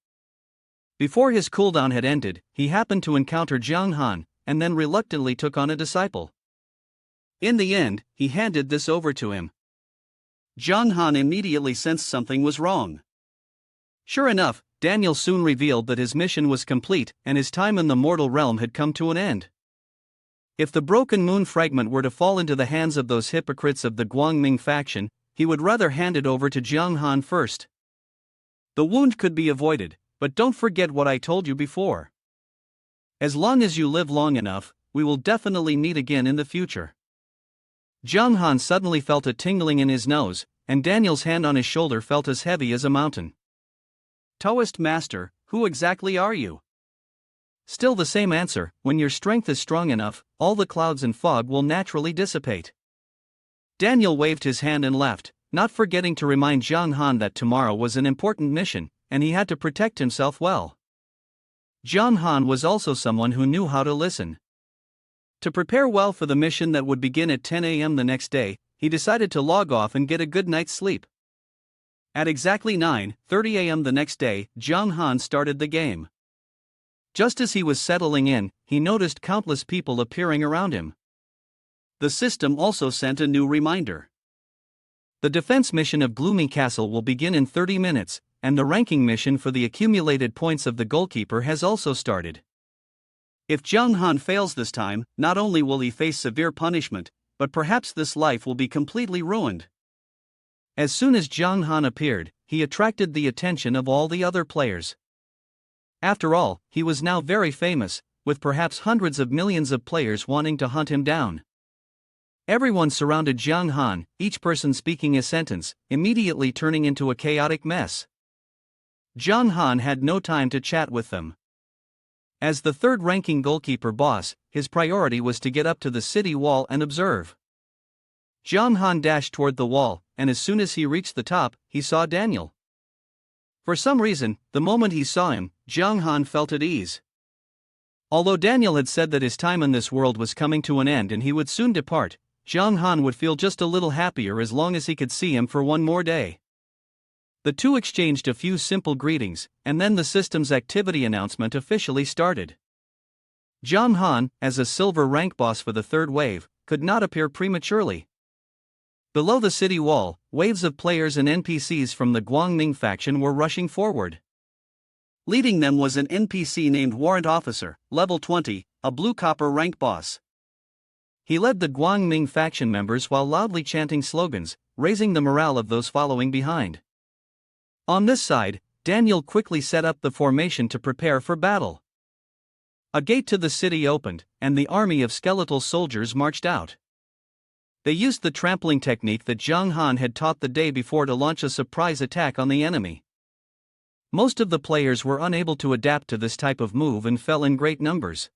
[SPEAKER 1] Before his cooldown had ended, he happened to encounter Zhang Han, and then reluctantly took on a disciple. In the end, he handed this over to him.
[SPEAKER 2] Zhang Han immediately sensed something was wrong.
[SPEAKER 1] Sure enough, Daniel soon revealed that his mission was complete and his time in the mortal realm had come to an end. If the Broken Moon Fragment were to fall into the hands of those hypocrites of the Guangming faction, he would rather hand it over to Zhang Han first. The wound could be avoided, but don't forget what I told you before. As long as you live long enough, we will definitely meet again in the future. Zhang Han suddenly felt a tingling in his nose, and Daniel's hand on his shoulder felt as heavy as a mountain.
[SPEAKER 2] Taoist Master, who exactly are you?
[SPEAKER 1] Still the same answer, when your strength is strong enough, all the clouds and fog will naturally dissipate. Daniel waved his hand and left, not forgetting to remind Zhang Han that tomorrow was an important mission, and he had to protect himself well. Zhang Han was also someone who knew how to listen. To prepare well for the mission that would begin at 10 a.m. the next day, he decided to log off and get a good night's sleep. At exactly 9:30 a.m. the next day, Zhang Han started the game. Just as he was settling in, he noticed countless people appearing around him.
[SPEAKER 2] The system also sent a new reminder.
[SPEAKER 1] The defense mission of Gloomy Castle will begin in 30 minutes, and the ranking mission for the accumulated points of the goalkeeper has also started.
[SPEAKER 2] If Zhang Han fails this time, not only will he face severe punishment, but perhaps this life will be completely ruined.
[SPEAKER 1] As soon as Zhang Han appeared, he attracted the attention of all the other players. After all, he was now very famous, with perhaps hundreds of millions of players wanting to hunt him down.
[SPEAKER 2] Everyone surrounded Jiang Han, each person speaking a sentence, immediately turning into a chaotic mess. Jiang Han had no time to chat with them. As the third-ranking goalkeeper boss, his priority was to get up to the city wall and observe. Jiang Han dashed toward the wall, and as soon as he reached the top, he saw Daniel. For some reason, the moment he saw him, Jiang Han felt at ease. Although Daniel had said that his time in this world was coming to an end and he would soon depart, Jiang Han would feel just a little happier as long as he could see him for one more day. The two exchanged a few simple greetings, and then the system's activity announcement officially started. Jiang Han, as a silver rank boss for the third wave, could not appear prematurely. Below the city wall, waves of players and NPCs from the Guangming faction were rushing forward. Leading them was an NPC named Warrant Officer, level 20, a blue copper rank boss. He led the Guangming faction members while loudly chanting slogans, raising the morale of those following behind. On this side, Daniel quickly set up the formation to prepare for battle. A gate to the city opened, and the army of skeletal soldiers marched out. They used the trampling technique that Jiang Han had taught the day before to launch a surprise attack on the enemy. Most of the players were unable to adapt to this type of move and fell in great numbers.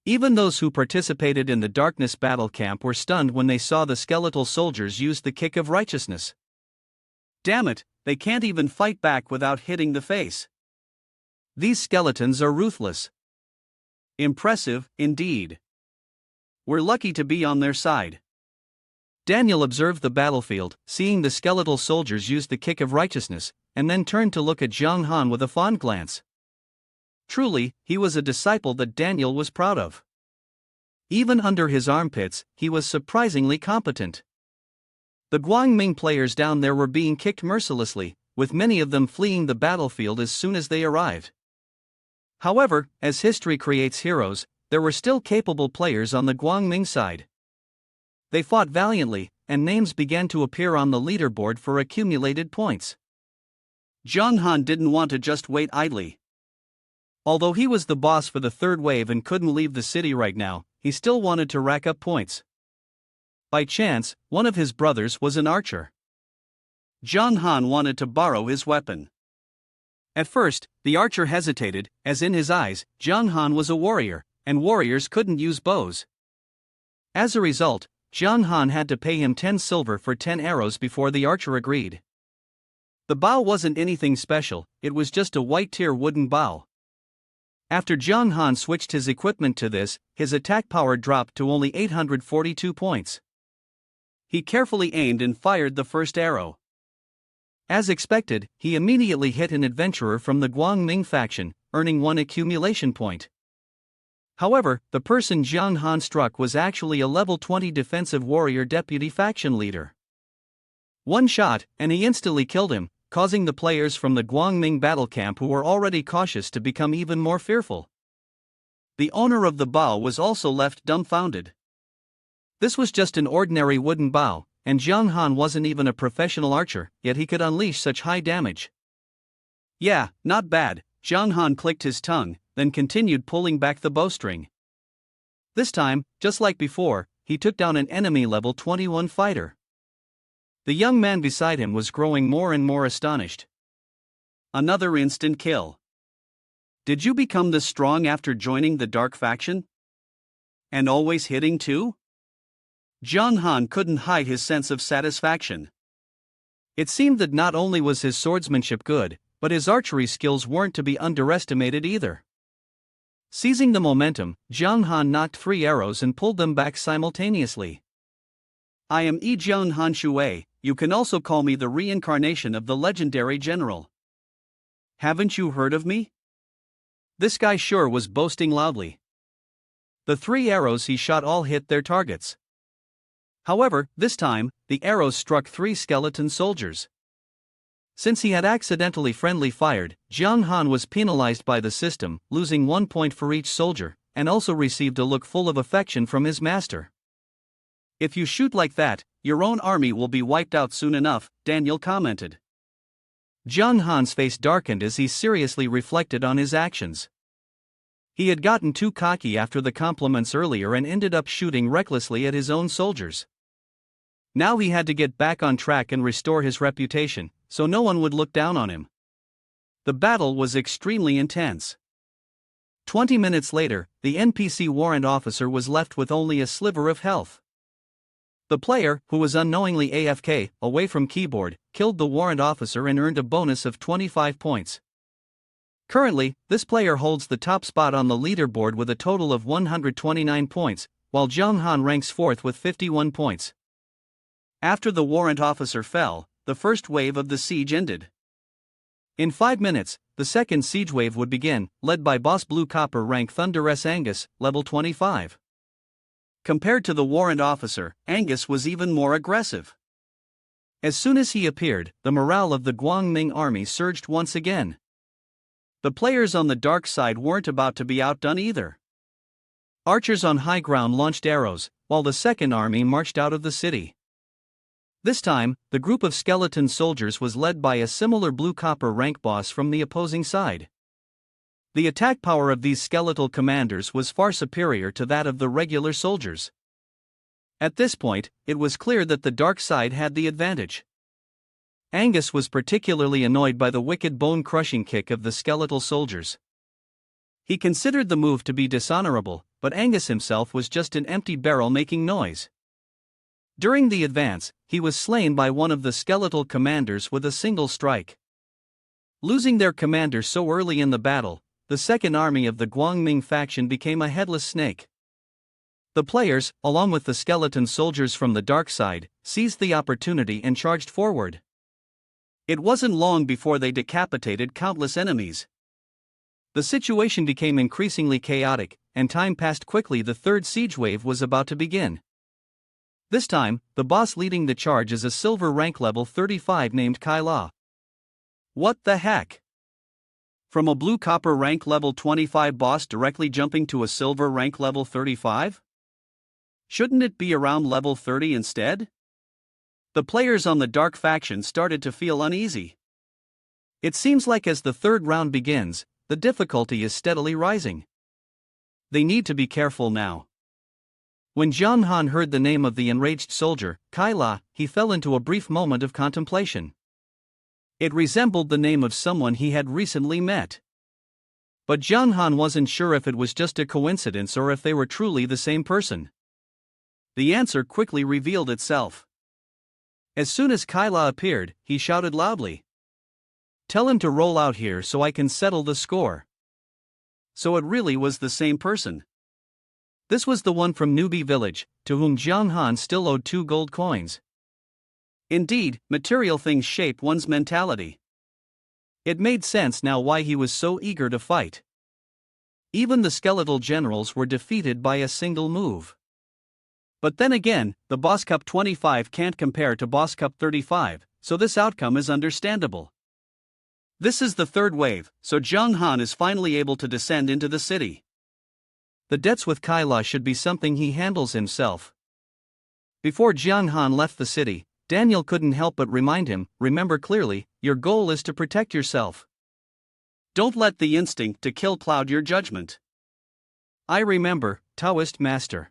[SPEAKER 2] Even those who participated in the darkness battle camp were stunned when they saw the skeletal soldiers use the kick of righteousness. Damn it, they can't even fight back without hitting the face. These skeletons are ruthless. Impressive, indeed. We're lucky to be on their side. Daniel observed the battlefield, seeing the skeletal soldiers use the kick of righteousness, and then turned to look at Jiang Han with a fond glance. Truly, he was a disciple that Daniel was proud of. Even under his armpits, he was surprisingly competent. The Guangming players down there were being kicked mercilessly, with many of them fleeing the battlefield as soon as they arrived. However, as history creates heroes, there were still capable players on the Guangming side. They fought valiantly, and names began to appear on the leaderboard for accumulated points. Jiang Han didn't want to just wait idly. Although he was the boss for the third wave and couldn't leave the city right now, he still wanted to rack up points. By chance, one of his brothers was an archer. Jiang Han wanted to borrow his weapon. At first, the archer hesitated, as in his eyes, Jiang Han was a warrior, and warriors couldn't use bows. As a result, Jiang Han had to pay him 10 silver for 10 arrows before the archer agreed. The bow wasn't anything special, it was just a white-tier wooden bow. After Jiang Han switched his equipment to this, his attack power dropped to only 842 points. He carefully aimed and fired the first arrow. As expected, he immediately hit an adventurer from the Guangming faction, earning 1 accumulation point. However, the person Jiang Han struck was actually a level 20 defensive warrior deputy faction leader. One shot, and he instantly killed him, causing the players from the Guangming battle camp who were already cautious to become even more fearful. The owner of the bow was also left dumbfounded. This was just an ordinary wooden bow, and Jiang Han wasn't even a professional archer, yet he could unleash such high damage. Yeah, not bad, Jiang Han clicked his tongue, then continued pulling back the bowstring. This time, just like before, he took down an enemy level 21 fighter. The young man beside him was growing more and more astonished. Another instant kill. Did you become this strong after joining the dark faction? And always hitting too? Jiang Han couldn't hide his sense of satisfaction. It seemed that not only was his swordsmanship good, but his archery skills weren't to be underestimated either. Seizing the momentum, Jiang Han knocked 3 arrows and pulled them back simultaneously. I am Jiang Han Shui, you can also call me the reincarnation of the legendary general. Haven't you heard of me? This guy sure was boasting loudly. The 3 arrows he shot all hit their targets. However, this time, the arrows struck 3 skeleton soldiers. Since he had accidentally friendly fired, Jiang Han was penalized by the system, losing 1 point for each soldier, and also received a look full of affection from his master. If you shoot like that, your own army will be wiped out soon enough, Daniel commented. Jiang Han's face darkened as he seriously reflected on his actions.
[SPEAKER 1] He had gotten too cocky after the compliments earlier and ended up shooting recklessly at his own soldiers. Now he had to get back on track and restore his reputation, so no one would look down on him. The battle was extremely intense. 20 minutes later, the NPC warrant officer was left with only a sliver of health. The player, who was unknowingly AFK, away from keyboard, killed the warrant officer and earned a bonus of 25 points. Currently, this player holds the top spot on the leaderboard with a total of 129 points, while Jung Han ranks 4th with 51 points. After the warrant officer fell, the first wave of the siege ended. In 5 minutes, the second siege wave would begin, led by Boss Blue Copper rank Thunder S. Angus, level 25. Compared to the warrant officer, Angus was even more aggressive. As soon as he appeared, the morale of the Guangming army surged once again. The players on the dark side weren't about to be outdone either. Archers on high ground launched arrows, while the second army marched out of the city. This time, the group of skeleton soldiers was led by a similar Blue Copper rank boss from the opposing side. The attack power of these skeletal commanders was far superior to that of the regular soldiers. At this point, it was clear that the dark side had the advantage. Angus was particularly annoyed by the wicked bone-crushing kick of the skeletal soldiers. He considered the move to be dishonorable, but Angus himself was just an empty barrel making noise. During the advance, he was slain by one of the skeletal commanders with a single strike. Losing their commander so early in the battle, the second army of the Guangming faction became a headless snake. The players, along with the skeleton soldiers from the dark side, seized the opportunity and charged forward. It wasn't long before they decapitated countless enemies. The situation became increasingly chaotic, and time passed quickly. The third siege wave was about to begin. This time, the boss leading the charge is a silver rank level 35 named Kai La. What the heck? From a Blue Copper rank level 25 boss directly jumping to a silver rank level 35? Shouldn't it be around level 30 instead? The players on the dark faction started to feel uneasy. It seems like as the third round begins, the difficulty is steadily rising. They need to be careful now. When Jung Han heard the name of the enraged soldier, Kai La, he fell into a brief moment of contemplation. It resembled the name of someone he had recently met. But Jung Han wasn't sure if it was just a coincidence or if they were truly the same person. The answer quickly revealed itself. As soon as Kai La appeared, he shouted loudly, "Tell him to roll out here so I can settle the score." So it really was the same person. This was the one from Newbie Village, to whom Jung Han still owed 2 gold coins. Indeed, material things shape one's mentality. It made sense now why he was so eager to fight. Even the skeletal generals were defeated by a single move. But then again, the Boss Cup 25 can't compare to Boss Cup 35, so this outcome is understandable. This is the third wave, so Jung Han is finally able to descend into the city. The debts with Kai La should be something he handles himself. Before Jung Han left the city, Daniel couldn't help but remind him, "Remember clearly, your goal is to protect yourself. Don't let the instinct to kill cloud your judgment." "I remember, Taoist master."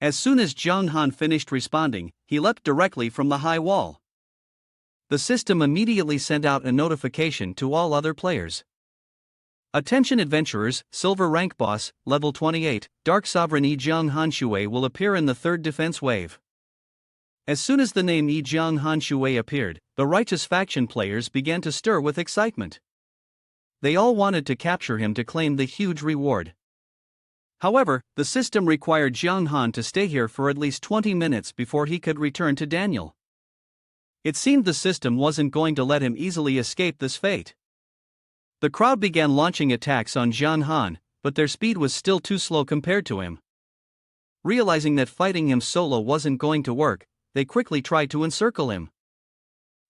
[SPEAKER 1] As soon as Jung Han finished responding, he leapt directly from the high wall. The system immediately sent out a notification to all other players. "Attention adventurers, silver rank boss, level 28, Dark Sovereign Yi Jung Han Shui will appear in the third defense wave." As soon as the name Yi Jung Han Shui appeared, the righteous faction players began to stir with excitement. They all wanted to capture him to claim the huge reward. However, the system required Jung Han to stay here for at least 20 minutes before he could return to Daniel. It seemed the system wasn't going to let him easily escape this fate. The crowd began launching attacks on Jung Han, but their speed was still too slow compared to him. Realizing that fighting him solo wasn't going to work, they quickly tried to encircle him.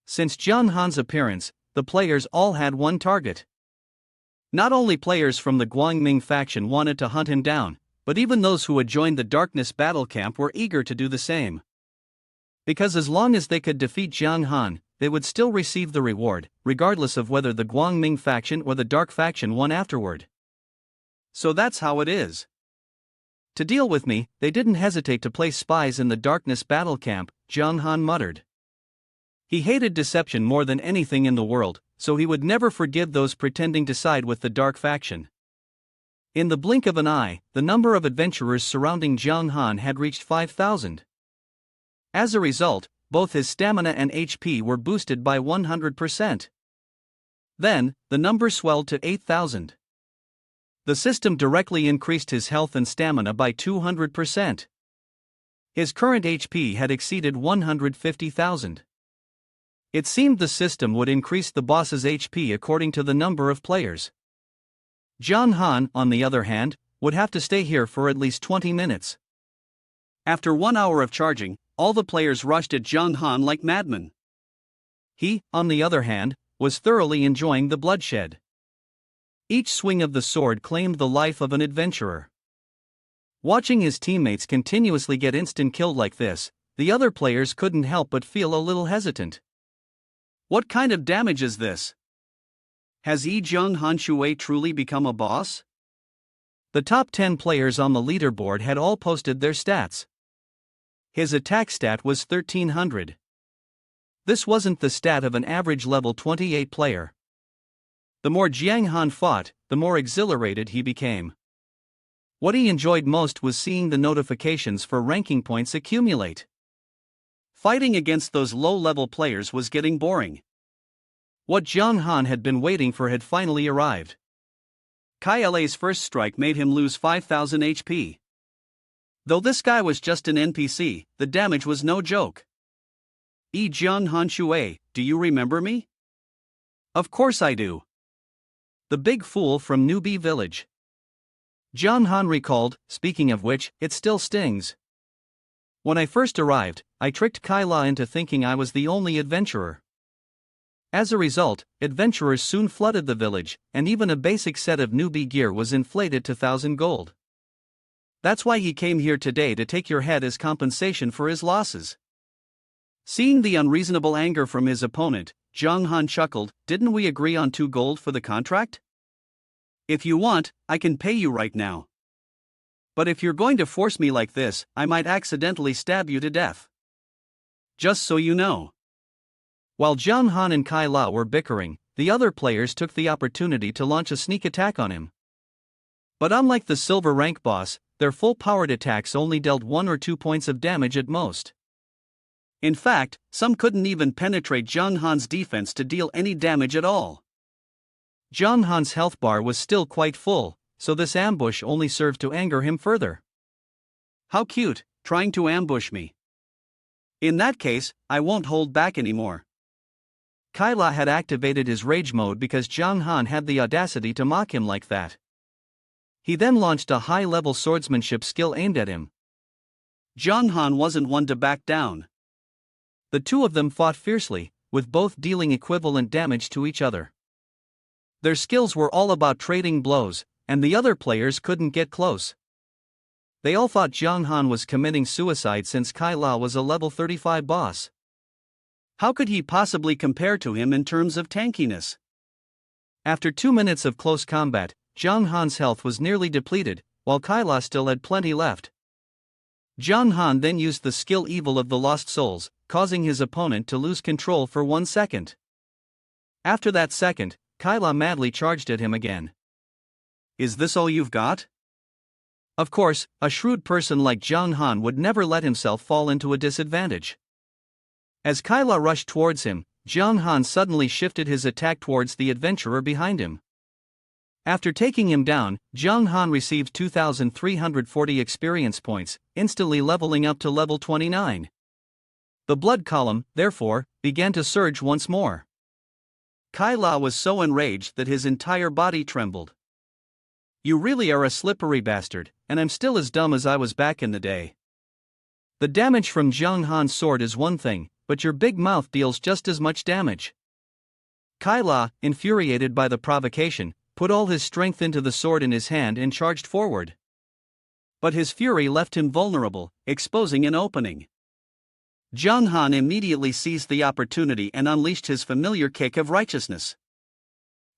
[SPEAKER 1] Since Jung Han's appearance, the players all had one target. Not only players from the Guangming faction wanted to hunt him down, but even those who had joined the Darkness battle camp were eager to do the same. Because as long as they could defeat Jung Han, they would still receive the reward, regardless of whether the Guangming faction or the Dark faction won afterward.
[SPEAKER 2] So that's how it is.
[SPEAKER 1] To deal with me, they didn't hesitate to place spies in the darkness battle camp, Zhang Han muttered. He hated deception more than anything in the world, so he would never forgive those pretending to side with the dark faction. In the blink of an eye, the number of adventurers surrounding Zhang Han had reached 5,000. As a result, both his stamina and HP were boosted by 100%. Then, the number swelled to 8,000. The system directly increased his health and stamina by 200%. His current HP had exceeded 150,000. It seemed the system would increase the boss's HP according to the number of players. Zhang Han, on the other hand, would have to stay here for at least 20 minutes.
[SPEAKER 2] After 1 hour of charging, all the players rushed at Zhang Han like madmen.
[SPEAKER 1] He, on the other hand, was thoroughly enjoying the bloodshed. Each swing of the sword claimed the life of an adventurer. Watching his teammates continuously get instant-killed like this, the other players couldn't help but feel a little hesitant.
[SPEAKER 2] What kind of damage is this? Has Zhang Han Shui truly become a boss?
[SPEAKER 1] The top 10 players on the leaderboard had all posted their stats. His attack stat was 1300. This wasn't the stat of an average level 28 player. The more Zhang Han fought, the more exhilarated he became. What he enjoyed most was seeing the notifications for ranking points accumulate.
[SPEAKER 2] Fighting against those low-level players was getting boring.
[SPEAKER 1] What Zhang Han had been waiting for had finally arrived.
[SPEAKER 2] Kai La's first strike made him lose 5,000 HP. Though this guy was just an NPC, the damage was no joke. Zhang Han Shui, do you remember me?
[SPEAKER 1] Of course I do. The big fool from Newbie Village. Zhang Han recalled, speaking of which, it still stings. When I first arrived, I tricked Kai La into thinking I was the only adventurer. As a result, adventurers soon flooded the village, and even a basic set of newbie gear was inflated to 1,000 gold. That's why he came here today to take your head as compensation for his losses. Seeing the unreasonable anger from his opponent, Zhang Han chuckled, didn't we agree on 2 gold for the contract? If you want, I can pay you right now. But if you're going to force me like this, I might accidentally stab you to death. Just so you know. While Zhang Han and Kai La were bickering, the other players took the opportunity to launch a sneak attack on him. But unlike the silver rank boss, their full-powered attacks only dealt 1 or 2 points of damage at most. In fact, some couldn't even penetrate Zhang Han's defense to deal any damage at all. Zhang Han's health bar was still quite full, so this ambush only served to anger him further.
[SPEAKER 2] How cute, trying to ambush me. In that case, I won't hold back anymore.
[SPEAKER 1] Kai La had activated his rage mode because Zhang Han had the audacity to mock him like that. He then launched a high-level swordsmanship skill aimed at him.
[SPEAKER 2] Zhang Han wasn't one to back down.
[SPEAKER 1] The two of them fought fiercely, with both dealing equivalent damage to each other. Their skills were all about trading blows, and the other players couldn't get close. They all thought Zhang Han was committing suicide since Kai La was a level 35 boss.
[SPEAKER 2] How could he possibly compare to him in terms of tankiness?
[SPEAKER 1] After 2 minutes of close combat, Zhang Han's health was nearly depleted, while Kai La still had plenty left. Zhang Han then used the skill Evil of the Lost Souls, causing his opponent to lose control for 1 second. After that second, Kai La madly charged at him again.
[SPEAKER 2] Is this all you've got?
[SPEAKER 1] Of course, a shrewd person like Zhang Han would never let himself fall into a disadvantage. As Kai La rushed towards him, Zhang Han suddenly shifted his attack towards the adventurer behind him. After taking him down, Zhang Han received 2,340 experience points, instantly leveling up to level 29. The blood column, therefore, began to surge once more.
[SPEAKER 2] Kai La was so enraged that his entire body trembled.
[SPEAKER 1] You really are a slippery bastard, and I'm still as dumb as I was back in the day. The damage from Zhang Han's sword is one thing, but your big mouth deals just as much damage. Kai La, infuriated by the provocation, put all his strength into the sword in his hand and charged forward. But his fury left him vulnerable, exposing an opening. Zhang Han immediately seized the opportunity and unleashed his familiar kick of righteousness.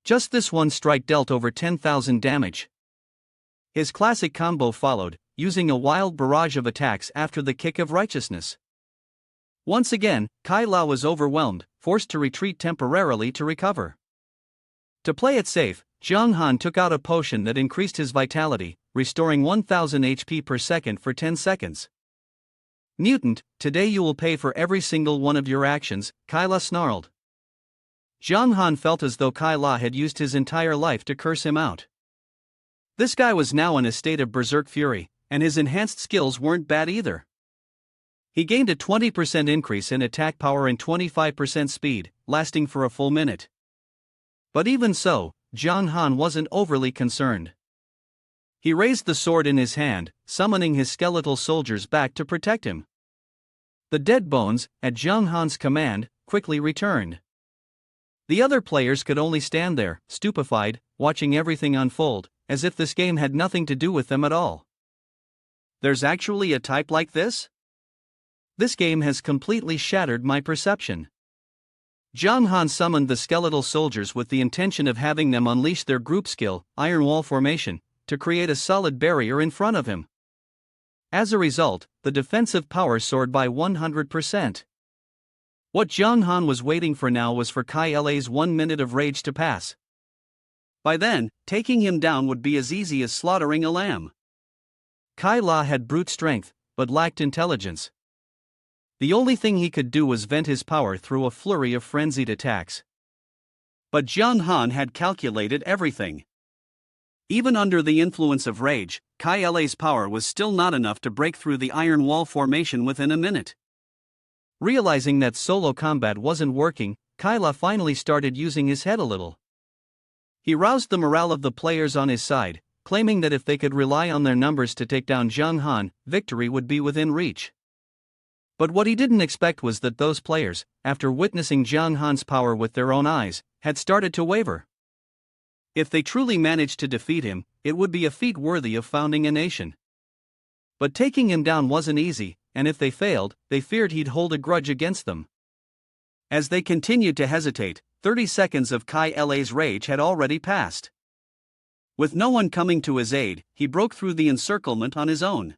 [SPEAKER 1] Just this one strike dealt over 10,000 damage. His classic combo followed, using a wild barrage of attacks after the kick of righteousness. Once again, Kai La was overwhelmed, forced to retreat temporarily to recover. To play it safe, Zhang Han took out a potion that increased his vitality, restoring 1000 HP per second for 10 seconds. "Mutant, today you will pay for every single one of your actions," Kai La snarled. Zhang Han felt as though Kai La had used his entire life to curse him out. This guy was now in a state of berserk fury, and his enhanced skills weren't bad either. He gained a 20% increase in attack power and 25% speed, lasting for a full minute. But even so, Zhang Han wasn't overly concerned. He raised the sword in his hand, summoning his skeletal soldiers back to protect him. The dead bones, at Zhang Han's command, quickly returned. The other players could only stand there, stupefied, watching everything unfold, as if this game had nothing to do with them at all. There's actually a type like this? This game has completely shattered my perception. Zhang Han summoned the skeletal soldiers with the intention of having them unleash their group skill, Iron Wall Formation, to create a solid barrier in front of him. As a result, the defensive power soared by 100%. What Zhang Han was waiting for now was for Kai La's 1 minute of rage to pass. By then, taking him down would be as easy as slaughtering a lamb. Kai La had brute strength, but lacked intelligence. The only thing he could do was vent his power through a flurry of frenzied attacks. But Zhang Han had calculated everything. Even under the influence of rage, Kai La's power was still not enough to break through the Iron Wall Formation within a minute. Realizing that solo combat wasn't working, Kai La finally started using his head a little. He roused the morale of the players on his side, claiming that if they could rely on their numbers to take down Zhang Han, victory would be within reach. But what he didn't expect was that those players, after witnessing Zhang Han's power with their own eyes, had started to waver. If they truly managed to defeat him, it would be a feat worthy of founding a nation. But taking him down wasn't easy, and if they failed, they feared he'd hold a grudge against them. As they continued to hesitate, 30 seconds of Kai La's rage had already passed. With no one coming to his aid, he broke through the encirclement on his own.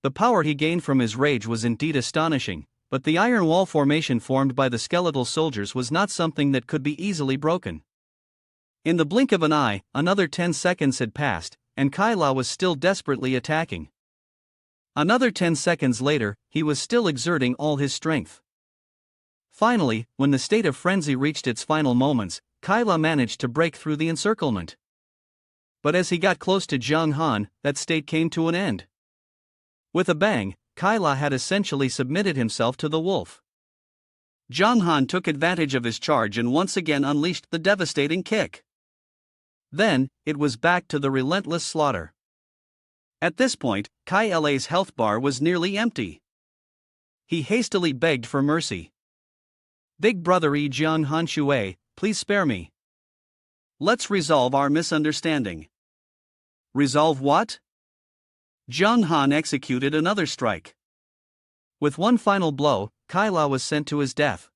[SPEAKER 1] The power he gained from his rage was indeed astonishing, but the Iron Wall Formation formed by the skeletal soldiers was not something that could be easily broken. In the blink of an eye, another 10 seconds had passed, and Kai La was still desperately attacking. Another 10 seconds later, he was still exerting all his strength. Finally, when the state of frenzy reached its final moments, Kai La managed to break through the encirclement. But as he got close to Zhang Han, that state came to an end. With a bang, Kai La had essentially submitted himself to the wolf. Zhang Han took advantage of his charge and once again unleashed the devastating kick. Then, it was back to the relentless slaughter. At this point, Kai La's health bar was nearly empty. He hastily begged for mercy. "Big brother Zhang Han Shui, please spare me. Let's resolve our misunderstanding." Resolve what? Zhang Han executed another strike. With one final blow, Kai La was sent to his death.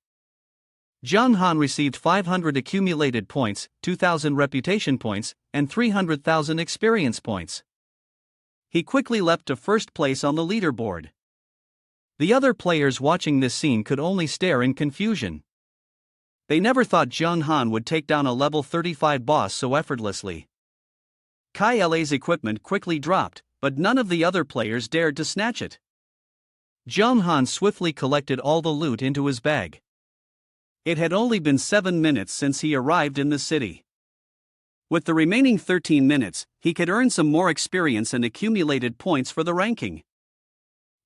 [SPEAKER 1] Zhang Han received 500 accumulated points, 2,000 reputation points, and 300,000 experience points. He quickly leapt to first place on the leaderboard. The other players watching this scene could only stare in confusion. They never thought Zhang Han would take down a level 35 boss so effortlessly. Kai La's equipment quickly dropped, but none of the other players dared to snatch it. Zhang Han swiftly collected all the loot into his bag. It had only been 7 minutes since he arrived in the city. With the remaining 13 minutes, he could earn some more experience and accumulated points for the ranking.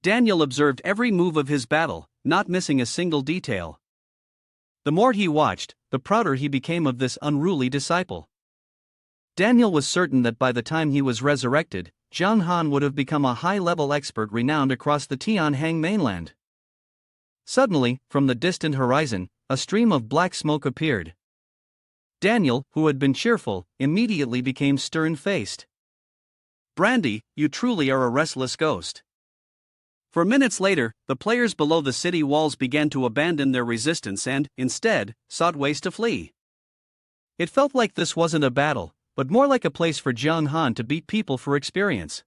[SPEAKER 1] Daniel observed every move of his battle, not missing a single detail. The more he watched, the prouder he became of this unruly disciple. Daniel was certain that by the time he was resurrected, Zhang Han would have become a high-level expert renowned across the Tianhang mainland. Suddenly, from the distant horizon, a stream of black smoke appeared. Daniel, who had been cheerful, immediately became stern-faced. "Brandy, you truly are a restless ghost." For minutes later, the players below the city walls began to abandon their resistance and, instead, sought ways to flee. It felt like this wasn't a battle, but more like a place for Jiang Han to beat people for experience.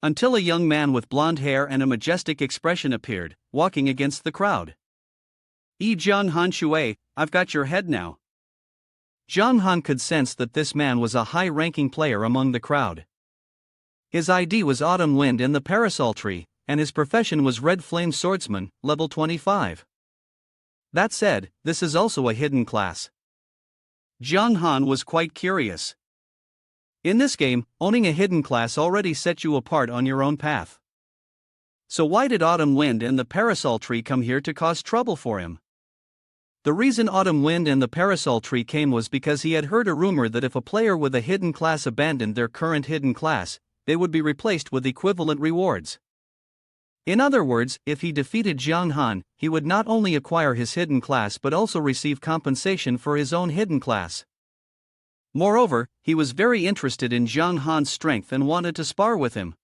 [SPEAKER 1] Until a young man with blonde hair and a majestic expression appeared, walking against the crowd. Jiang Han Shui, I've got your head now. Jiang Han could sense that this man was a high-ranking player among the crowd. His ID was Autumn Wind in the Parasol Tree, and his profession was Red Flame Swordsman, level 25. That said, this is also a hidden class. Jiang Han was quite curious. In this game, owning a hidden class already set you apart on your own path. So why did Autumn Wind and the Parasol Tree come here to cause trouble for him? The reason Autumn Wind and the Parasol Tree came was because he had heard a rumor that if a player with a hidden class abandoned their current hidden class, they would be replaced with equivalent rewards. In other words, if he defeated Jiang Han, he would not only acquire his hidden class but also receive compensation for his own hidden class. Moreover, he was very interested in Jiang Han's strength and wanted to spar with him.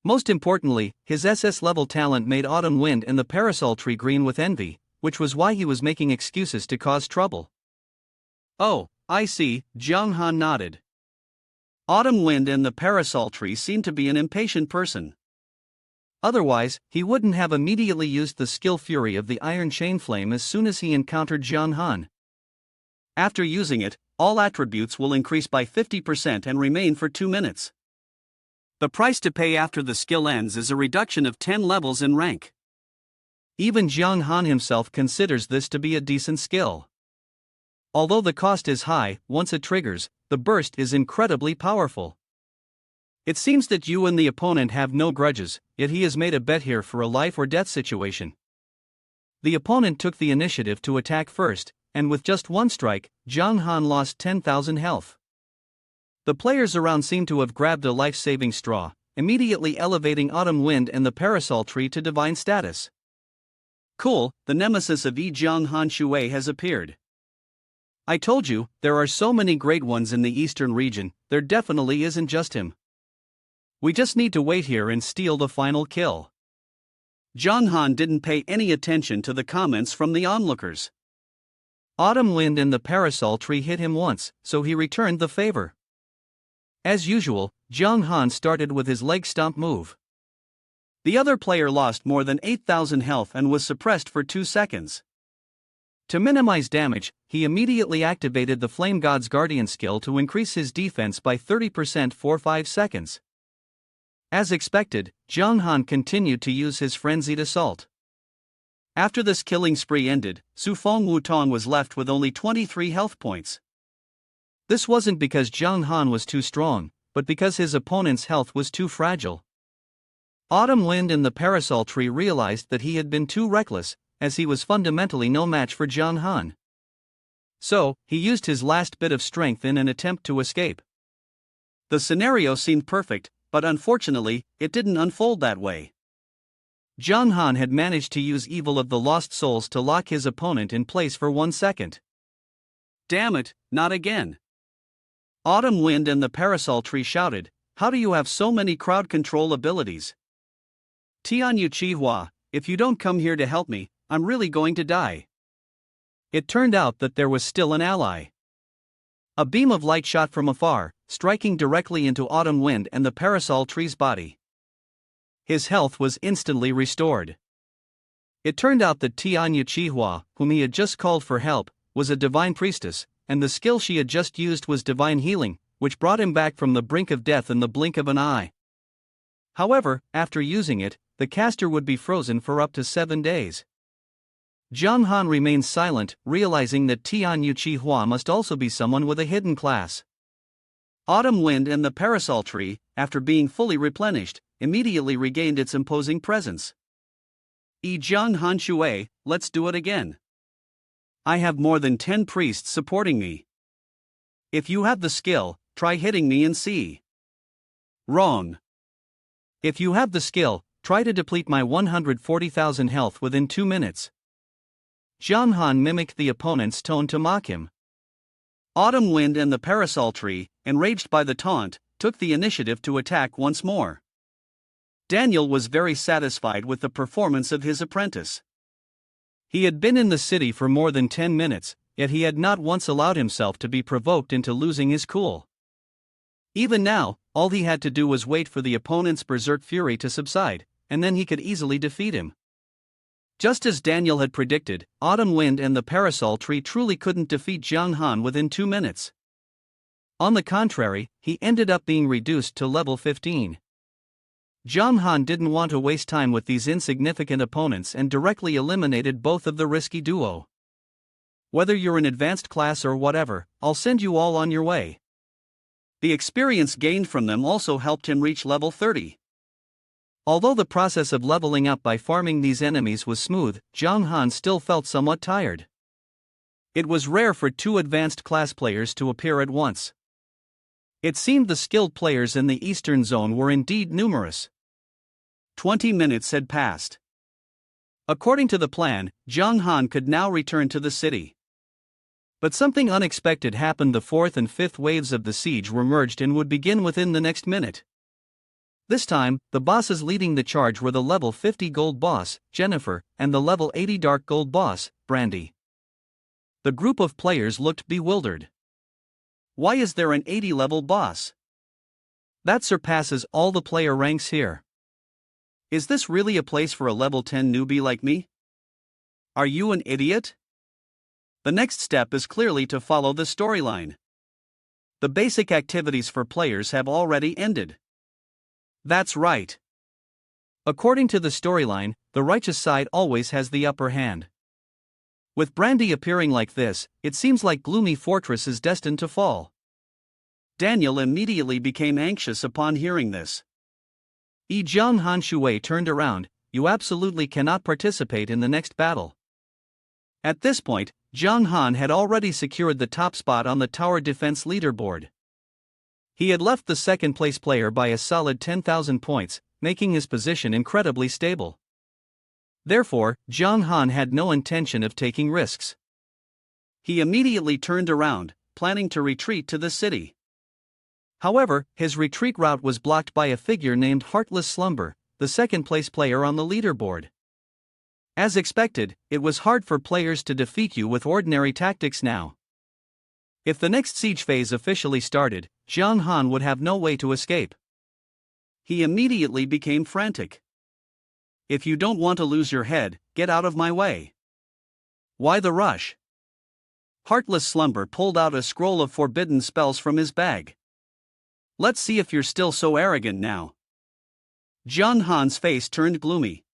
[SPEAKER 1] Most importantly, his SS-level talent made Autumn Wind and the Parasol Tree green with envy, which was why he was making excuses to cause trouble. Oh, I see, Jiang Han nodded. Autumn Wind and the Parasol Tree seemed to be an impatient person. Otherwise, he wouldn't have immediately used the skill Fury of the Iron Chain Flame as soon as he encountered Jiang Han. After using it, all attributes will increase by 50% and remain for 2 minutes. The price to pay after the skill ends is a reduction of 10 levels in rank. Even Jiang Han himself considers this to be a decent skill. Although the cost is high, once it triggers, the burst is incredibly powerful. It seems that you and the opponent have no grudges, yet he has made a bet here for a life or death situation. The opponent took the initiative to attack first, and with just one strike, Jiang Han lost 10,000 health. The players around seem to have grabbed a life-saving straw, immediately elevating Autumn Wind and the Parasol Tree to divine status. Cool, the nemesis of Jiang Han Shui has appeared. I told you, there are so many great ones in the eastern region, there definitely isn't just him. We just need to wait here and steal the final kill. Jiang Han didn't pay any attention to the comments from the onlookers. Autumn Wind and the Parasol Tree hit him once, so he returned the favor. As usual, Jiang Han started with his leg stomp move. The other player lost more than 8,000 health and was suppressed for 2 seconds. To minimize damage, he immediately activated the Flame God's Guardian skill to increase his defense by 30% for 5 seconds. As expected, Jiang Han continued to use his frenzied assault. After this killing spree ended, Su Feng Wutan was left with only 23 health points. This wasn't because Jiang Han was too strong, but because his opponent's health was too fragile. Autumn Wind and the Parasol Tree realized that he had been too reckless, as he was fundamentally no match for Jiang Han. So, he used his last bit of strength in an attempt to escape. The scenario seemed perfect, but unfortunately, it didn't unfold that way. Jiang Han had managed to use Evil of the Lost Souls to lock his opponent in place for 1 second. Damn it, not again. Autumn Wind and the Parasol Tree shouted, "How do you have so many crowd control abilities? Tianyu Chihua, if you don't come here to help me, I'm really going to die." It turned out that there was still an ally. A beam of light shot from afar, striking directly into Autumn Wind and the Parasol Tree's body. His health was instantly restored. It turned out that Tianyu Chihua, whom he had just called for help, was a divine priestess, and the skill she had just used was divine healing, which brought him back from the brink of death in the blink of an eye. However, after using it, the caster would be frozen for up to 7 days. Jiang Han remained silent, realizing that Tianyu Chihua must also be someone with a hidden class. Autumn Wind and the Parasol Tree, after being fully replenished, immediately regained its imposing presence. Jiang Han Shui, let's do it again. I have more than 10 priests supporting me. If you have the skill, try hitting me and see. Wrong. If you have the skill, try to deplete my 140,000 health within 2 minutes. Jiang Han mimicked the opponent's tone to mock him. Autumn Wind and the Parasol Tree, enraged by the taunt, took the initiative to attack once more. Daniel was very satisfied with the performance of his apprentice. He had been in the city for more than 10 minutes, yet he had not once allowed himself to be provoked into losing his cool. Even now, all he had to do was wait for the opponent's berserk fury to subside, and then he could easily defeat him. Just as Daniel had predicted, Autumn Wind and the Parasol Tree truly couldn't defeat Jiang Han within 2 minutes. On the contrary, he ended up being reduced to level 15. Jiang Han didn't want to waste time with these insignificant opponents and directly eliminated both of the risky duo. Whether you're an advanced class or whatever, I'll send you all on your way. The experience gained from them also helped him reach level 30. Although the process of leveling up by farming these enemies was smooth, Jiang Han still felt somewhat tired. It was rare for 2 advanced class players to appear at once. It seemed the skilled players in the Eastern Zone were indeed numerous. 20 minutes had passed. According to the plan, Jiang Han could now return to the city. But something unexpected happened. The 4th and 5th waves of the siege were merged and would begin within the next minute. This time, the bosses leading the charge were the level 50 gold boss, Jennifer, and the level 80 dark gold boss, Brandy. The group of players looked bewildered. Why is there an 80 level boss? That surpasses all the player ranks here. Is this really a place for a level 10 newbie like me? Are you an idiot? The next step is clearly to follow the storyline. The basic activities for players have already ended. That's right. According to the storyline, the righteous side always has the upper hand. With Brandy appearing like this, it seems like Gloomy Fortress is destined to fall. Daniel immediately became anxious upon hearing this. Jiang Han Shui turned around. You absolutely cannot participate in the next battle. At this point, Jiang Han had already secured the top spot on the tower defense leaderboard. He had left the second place player by a solid 10,000 points, making his position incredibly stable. Therefore, Jiang Han had no intention of taking risks. He immediately turned around, planning to retreat to the city. However, his retreat route was blocked by a figure named Heartless Slumber, the second place player on the leaderboard. As expected, it was hard for players to defeat you with ordinary tactics now. If the next siege phase officially started, Jiang Han would have no way to escape. He immediately became frantic. If you don't want to lose your head, get out of my way. Why the rush? Heartless Slumber pulled out a scroll of forbidden spells from his bag. Let's see if you're still so arrogant now. Jiang Han's face turned gloomy.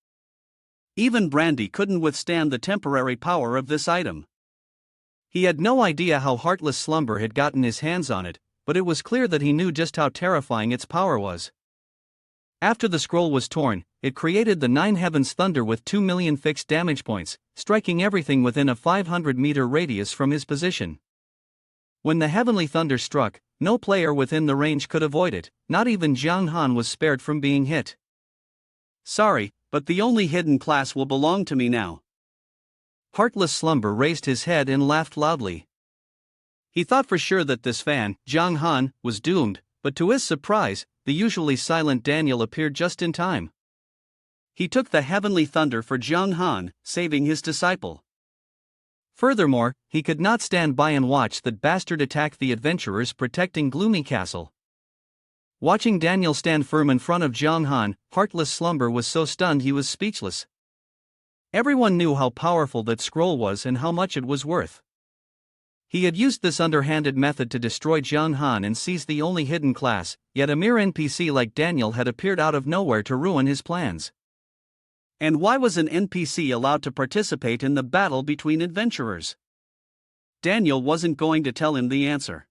[SPEAKER 1] Even Brandy couldn't withstand the temporary power of this item. He had no idea how Heartless Slumber had gotten his hands on it, but it was clear that he knew just how terrifying its power was. After the scroll was torn, it created the 9 Heavens Thunder with 2 million fixed damage points, striking everything within a 500-meter radius from his position. When the Heavenly Thunder struck, no player within the range could avoid it, not even Jiang Han was spared from being hit. Sorry, but the only hidden class will belong to me now. Heartless Slumber raised his head and laughed loudly. He thought for sure that this fan, Jiang Han, was doomed, but to his surprise, the usually silent Daniel appeared just in time. He took the Heavenly Thunder for Jiang Han, saving his disciple. Furthermore, he could not stand by and watch that bastard attack the adventurers protecting Gloomy Castle. Watching Daniel stand firm in front of Jiang Han, Heartless Slumber was so stunned he was speechless. Everyone knew how powerful that scroll was and how much it was worth. He had used this underhanded method to destroy Jiang Han and seize the only hidden class, yet a mere NPC like Daniel had appeared out of nowhere to ruin his plans. And why was an NPC allowed to participate in the battle between adventurers? Daniel wasn't going to tell him the answer.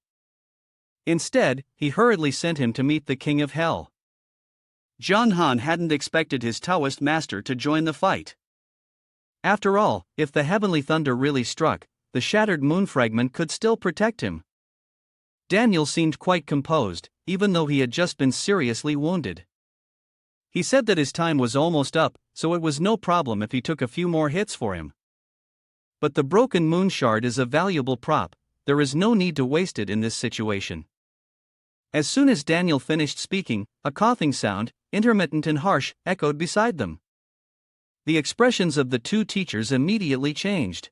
[SPEAKER 1] Instead, he hurriedly sent him to meet the King of Hell. Jiang Han hadn't expected his Taoist master to join the fight. After all, if the Heavenly Thunder really struck, the shattered moon fragment could still protect him. Daniel seemed quite composed, even though he had just been seriously wounded. He said that his time was almost up, so it was no problem if he took a few more hits for him. But the broken moon shard is a valuable prop, there is no need to waste it in this situation. As soon as Daniel finished speaking, a coughing sound, intermittent and harsh, echoed beside them. The expressions of the two teachers immediately changed.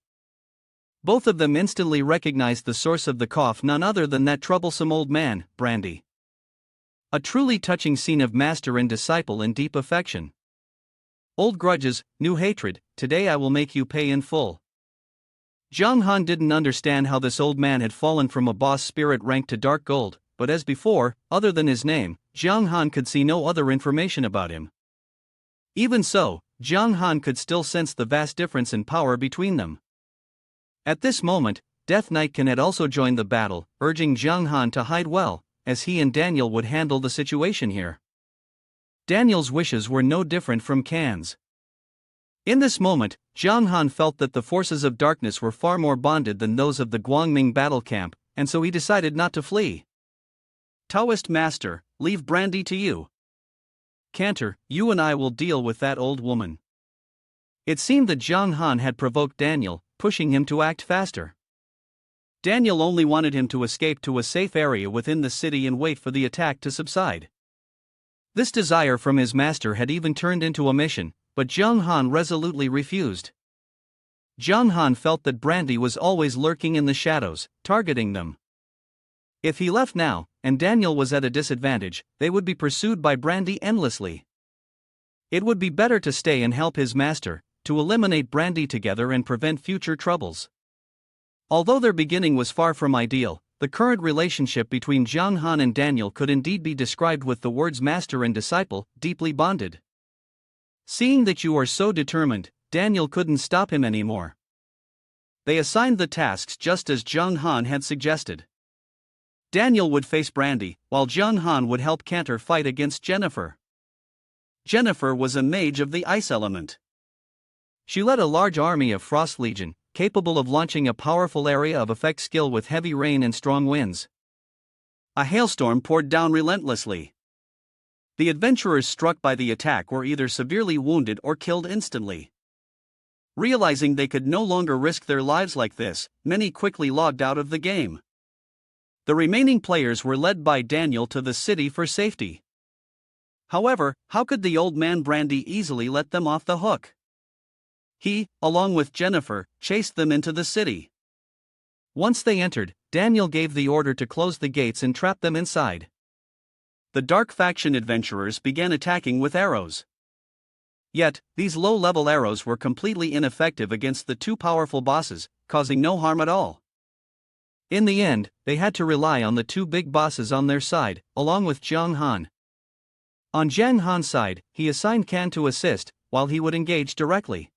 [SPEAKER 1] Both of them instantly recognized the source of the cough, none other than that troublesome old man, Brandy. A truly touching scene of master and disciple in deep affection. Old grudges, new hatred, today I will make you pay in full. Zhang Han didn't understand how this old man had fallen from a boss spirit rank to dark gold, but as before, other than his name, Zhang Han could see no other information about him. Even so, Zhang Han could still sense the vast difference in power between them. At this moment, Death Knight Kan had also joined the battle, urging Zhang Han to hide well, as he and Daniel would handle the situation here. Daniel's wishes were no different from Kan's. In this moment, Zhang Han felt that the forces of darkness were far more bonded than those of the Guangming battle camp, and so he decided not to flee. Taoist Master, leave Brandy to you. Cantor, you and I will deal with that old woman. It seemed that Zhang Han had provoked Daniel, pushing him to act faster. Daniel only wanted him to escape to a safe area within the city and wait for the attack to subside. This desire from his master had even turned into a mission, but Zhang Han resolutely refused. Zhang Han felt that Brandy was always lurking in the shadows, targeting them. If he left now, and Daniel was at a disadvantage, they would be pursued by Brandy endlessly. It would be better to stay and help his master, to eliminate Brandy together and prevent future troubles. Although their beginning was far from ideal, the current relationship between Zhang Han and Daniel could indeed be described with the words master and disciple, deeply bonded. Seeing that you are so determined, Daniel couldn't stop him anymore. They assigned the tasks just as Zhang Han had suggested. Daniel would face Brandy, while Zhang Han would help Cantor fight against Jennifer. Jennifer was a mage of the ice element. She led a large army of Frost Legion, capable of launching a powerful area of effect skill with heavy rain and strong winds. A hailstorm poured down relentlessly. The adventurers struck by the attack were either severely wounded or killed instantly. Realizing they could no longer risk their lives like this, many quickly logged out of the game. The remaining players were led by Daniel to the city for safety. However, how could the old man Brandy easily let them off the hook? He, along with Jennifer, chased them into the city. Once they entered, Daniel gave the order to close the gates and trap them inside. The dark faction adventurers began attacking with arrows. Yet, these low-level arrows were completely ineffective against the two powerful bosses, causing no harm at all. In the end, they had to rely on the two big bosses on their side, along with Zhang Han. On Zhang Han's side, he assigned Kan to assist, while he would engage directly.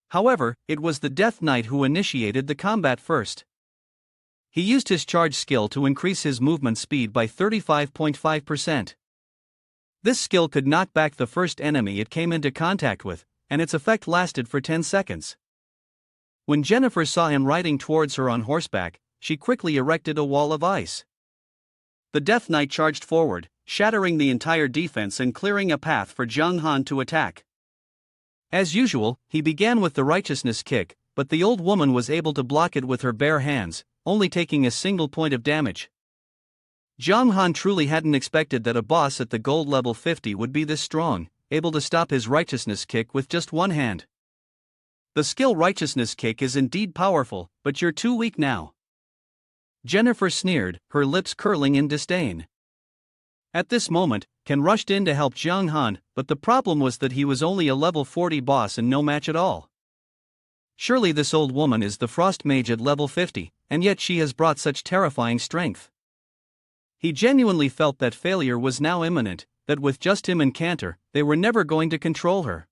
[SPEAKER 1] However, it was the Death Knight who initiated the combat first. He used his charge skill to increase his movement speed by 35.5%. This skill could knock back the first enemy it came into contact with, and its effect lasted for 10 seconds. When Jennifer saw him riding towards her on horseback, she quickly erected a wall of ice. The Death Knight charged forward, shattering the entire defense and clearing a path for Zhang Han to attack. As usual, he began with the righteousness kick, but the old woman was able to block it with her bare hands, only taking a single point of damage. Zhang Han truly hadn't expected that a boss at the gold level 50 would be this strong, able to stop his righteousness kick with just one hand. The skill righteousness kick is indeed powerful, but you're too weak now. Jennifer sneered, her lips curling in disdain. At this moment, Kan rushed in to help Zhang Han, but the problem was that he was only a level 40 boss and no match at all. Surely this old woman is the frost mage at level 50, and yet she has brought such terrifying strength. He genuinely felt that failure was now imminent, that with just him and Cantor, they were never going to control her.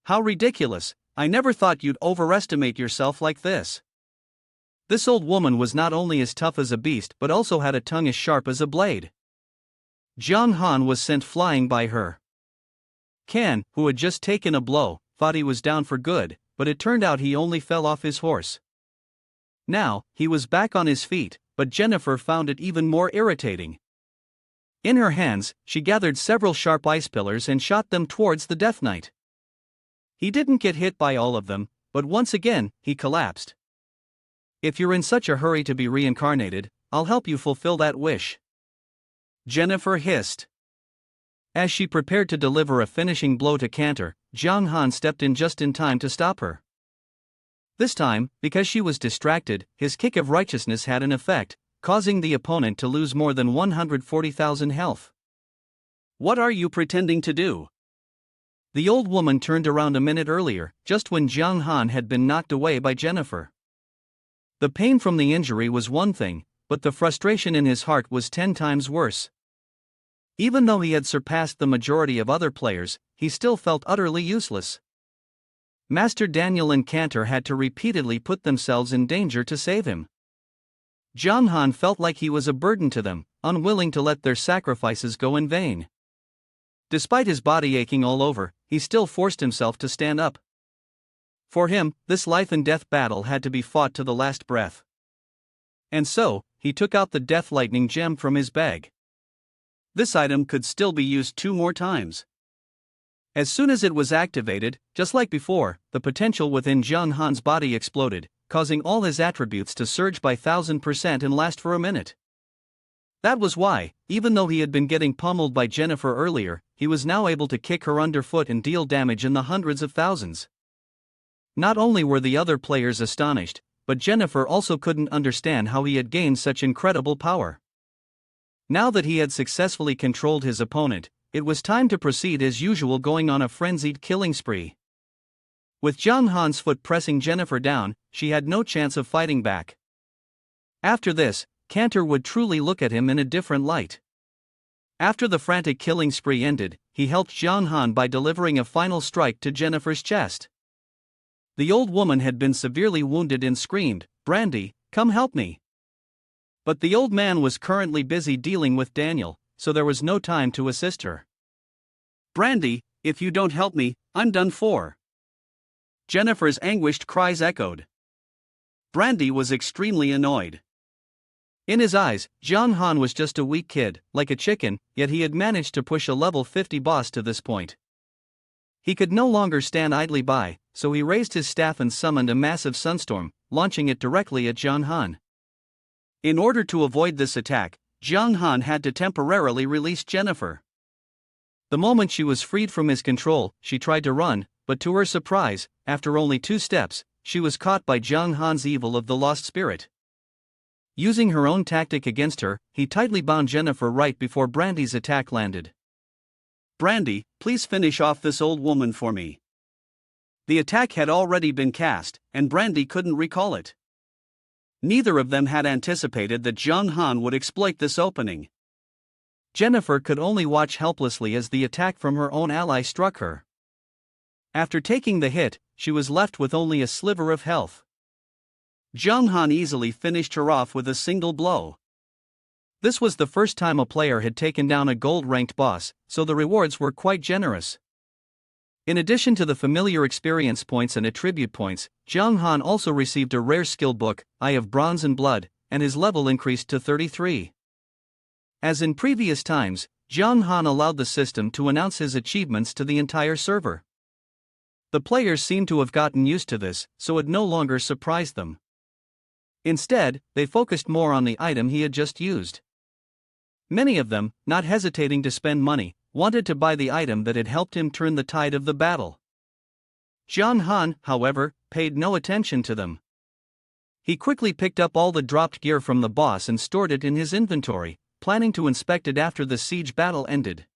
[SPEAKER 1] How ridiculous, I never thought you'd overestimate yourself like this. This old woman was not only as tough as a beast but also had a tongue as sharp as a blade. Zhang Han was sent flying by her. Kan, who had just taken a blow, thought he was down for good, but it turned out he only fell off his horse. Now, he was back on his feet, but Jennifer found it even more irritating. In her hands, she gathered several sharp ice pillars and shot them towards the Death Knight. He didn't get hit by all of them, but once again, he collapsed. If you're in such a hurry to be reincarnated, I'll help you fulfill that wish. Jennifer hissed. As she prepared to deliver a finishing blow to Cantor, Zhang Han stepped in just in time to stop her. This time, because she was distracted, his kick of righteousness had an effect, causing the opponent to lose more than 140,000 health.
[SPEAKER 2] What are you pretending to do?
[SPEAKER 1] The old woman turned around a minute earlier, just when Jiang Han had been knocked away by Jennifer. The pain from the injury was one thing, but the frustration in his heart was 10 times worse. Even though he had surpassed the majority of other players, he still felt utterly useless. Master Daniel and Cantor had to repeatedly put themselves in danger to save him. Jiang Han felt like he was a burden to them, unwilling to let their sacrifices go in vain. Despite his body aching all over, he still forced himself to stand up. For him, this life-and-death battle had to be fought to the last breath. And so, he took out the Death Lightning gem from his bag.
[SPEAKER 2] This item could still be used 2 more times.
[SPEAKER 1] As soon as it was activated, just like before, the potential within Jiang Han's body exploded, causing all his attributes to surge by 1000% and last for a minute. That was why, even though he had been getting pummeled by Jennifer earlier, he was now able to kick her underfoot and deal damage in the hundreds of thousands. Not only were the other players astonished, but Jennifer also couldn't understand how he had gained such incredible power. Now that he had successfully controlled his opponent, it was time to proceed as usual, going on a frenzied killing spree. With Jiang Han's foot pressing Jennifer down, she had no chance of fighting back. After this, Cantor would truly look at him in a different light. After the frantic killing spree ended, he helped Jiang Han by delivering a final strike to Jennifer's chest. The old woman had been severely wounded and screamed, "Brandy, come help me." But the old man was currently busy dealing with Daniel, so there was no time to assist her.
[SPEAKER 2] "Brandy, if you don't help me, I'm done for." Jennifer's anguished cries echoed. Brandy was extremely annoyed.
[SPEAKER 1] In his eyes, Jiang Han was just a weak kid, like a chicken, yet he had managed to push a level 50 boss to this point. He could no longer stand idly by, so he raised his staff and summoned a massive sunstorm, launching it directly at Jiang Han.
[SPEAKER 2] In order to avoid this attack, Jiang Han had to temporarily release Jennifer.
[SPEAKER 1] The moment she was freed from his control, she tried to run, but to her surprise, after only 2 steps, she was caught by Jiang Han's evil of the lost spirit. Using her own tactic against her, he tightly bound Jennifer right before Brandy's attack landed.
[SPEAKER 2] "Brandy, please finish off this old woman for me." The attack had already been cast, and Brandy couldn't recall it. Neither of them had anticipated that Jiang Han would exploit this opening.
[SPEAKER 1] Jennifer could only watch helplessly as the attack from her own ally struck her. After taking the hit, she was left with only a sliver of health.
[SPEAKER 2] Jiang Han easily finished her off with a single blow.
[SPEAKER 1] This was the first time a player had taken down a gold-ranked boss, so the rewards were quite generous. In addition to the familiar experience points and attribute points, Jiang Han also received a rare skill book, Eye of Bronze and Blood, and his level increased to 33. As in previous times, Jiang Han allowed the system to announce his achievements to the entire server. The players seemed to have gotten used to this, so it no longer surprised them. Instead, they focused more on the item he had just used. Many of them, not hesitating to spend money, wanted to buy the item that had helped him turn the tide of the battle. Jiang Han, however, paid no attention to them. He quickly picked up all the dropped gear from the boss and stored it in his inventory, planning to inspect it after the siege battle ended.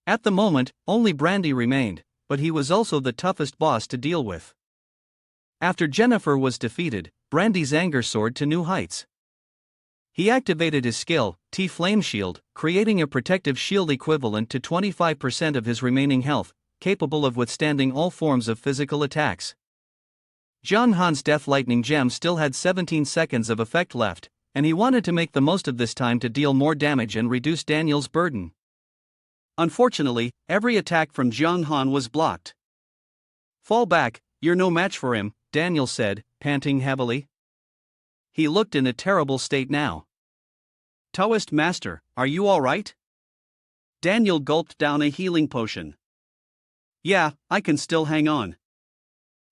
[SPEAKER 1] At the moment, only Brandy remained, but he was also the toughest boss to deal with. After Jennifer was defeated, Brandy's anger soared to new heights. He activated his skill, T-Flame Shield, creating a protective shield equivalent to 25% of his remaining health, capable of withstanding all forms of physical attacks. Jiang Han's Death Lightning Gem still had 17 seconds of effect left, and he wanted to make the most of this time to deal more damage and reduce Daniel's burden.
[SPEAKER 2] Unfortunately, every attack from Jiang Han was blocked.
[SPEAKER 1] "Fall back, you're no match for him," Daniel said, panting heavily. He looked in a terrible state now.
[SPEAKER 2] "Taoist Master, are you alright?" Daniel gulped down a healing potion. "Yeah, I can still hang on."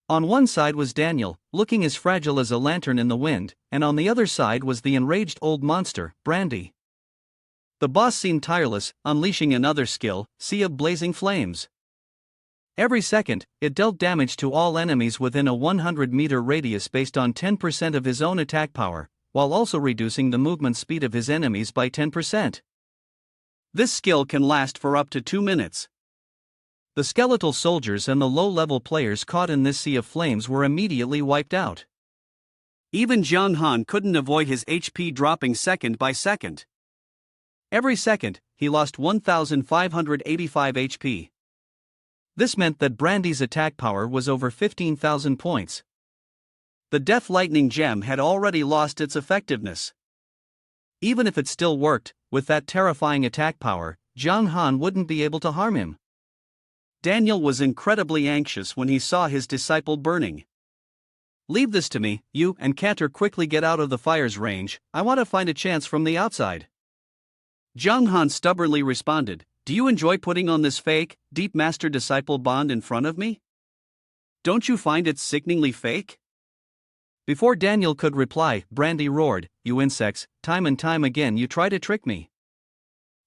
[SPEAKER 1] On one side was Daniel, looking as fragile as a lantern in the wind, and on the other side was the enraged old monster, Brandy. The boss seemed tireless, unleashing another skill, Sea of Blazing Flames. Every second, it dealt damage to all enemies within a 100-meter radius based on 10% of his own attack power, while also reducing the movement speed of his enemies by 10%.
[SPEAKER 2] This skill can last for up to 2 minutes.
[SPEAKER 1] The skeletal soldiers and the low-level players caught in this sea of flames were immediately wiped out.
[SPEAKER 2] Even John Han couldn't avoid his HP dropping second by second.
[SPEAKER 1] Every second, he lost 1,585 HP. This meant that Brandy's attack power was over 15,000 points.
[SPEAKER 2] The Death Lightning Gem had already lost its effectiveness.
[SPEAKER 1] Even if it still worked, with that terrifying attack power, John Han wouldn't be able to harm him.
[SPEAKER 2] Daniel was incredibly anxious when he saw his disciple burning.
[SPEAKER 1] "Leave this to me, you and Cantor quickly get out of the fire's range, I want to find a chance from the outside."
[SPEAKER 2] John Han stubbornly responded, "Do you enjoy putting on this fake, deep master-disciple bond in front of me? Don't you find it sickeningly fake?"
[SPEAKER 1] Before Daniel could reply, Brandy roared, "You insects, time and time again you try to trick me.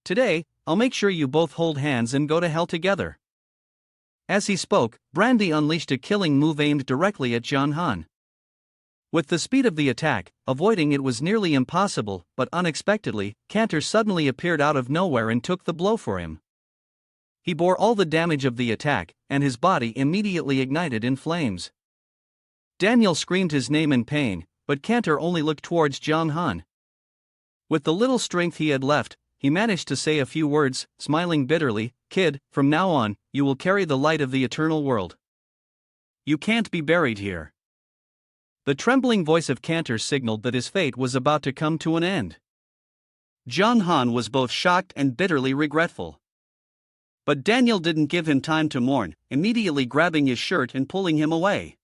[SPEAKER 1] Today, I'll make sure you both hold hands and go to hell together." As he spoke, Brandy unleashed a killing move aimed directly at John Han. With the speed of the attack, avoiding it was nearly impossible, but unexpectedly, Cantor suddenly appeared out of nowhere and took the blow for him. He bore all the damage of the attack, and his body immediately ignited in flames. Daniel screamed his name in pain, but Cantor only looked towards John Han. With the little strength he had left, he managed to say a few words, smiling bitterly, "Kid, from now on, you will carry the light of the eternal world. You can't be buried here." The trembling voice of Cantor signaled that his fate was about to come to an end.
[SPEAKER 2] John Han was both shocked and bitterly regretful. But Daniel didn't give him time to mourn, immediately grabbing his shirt and pulling him away.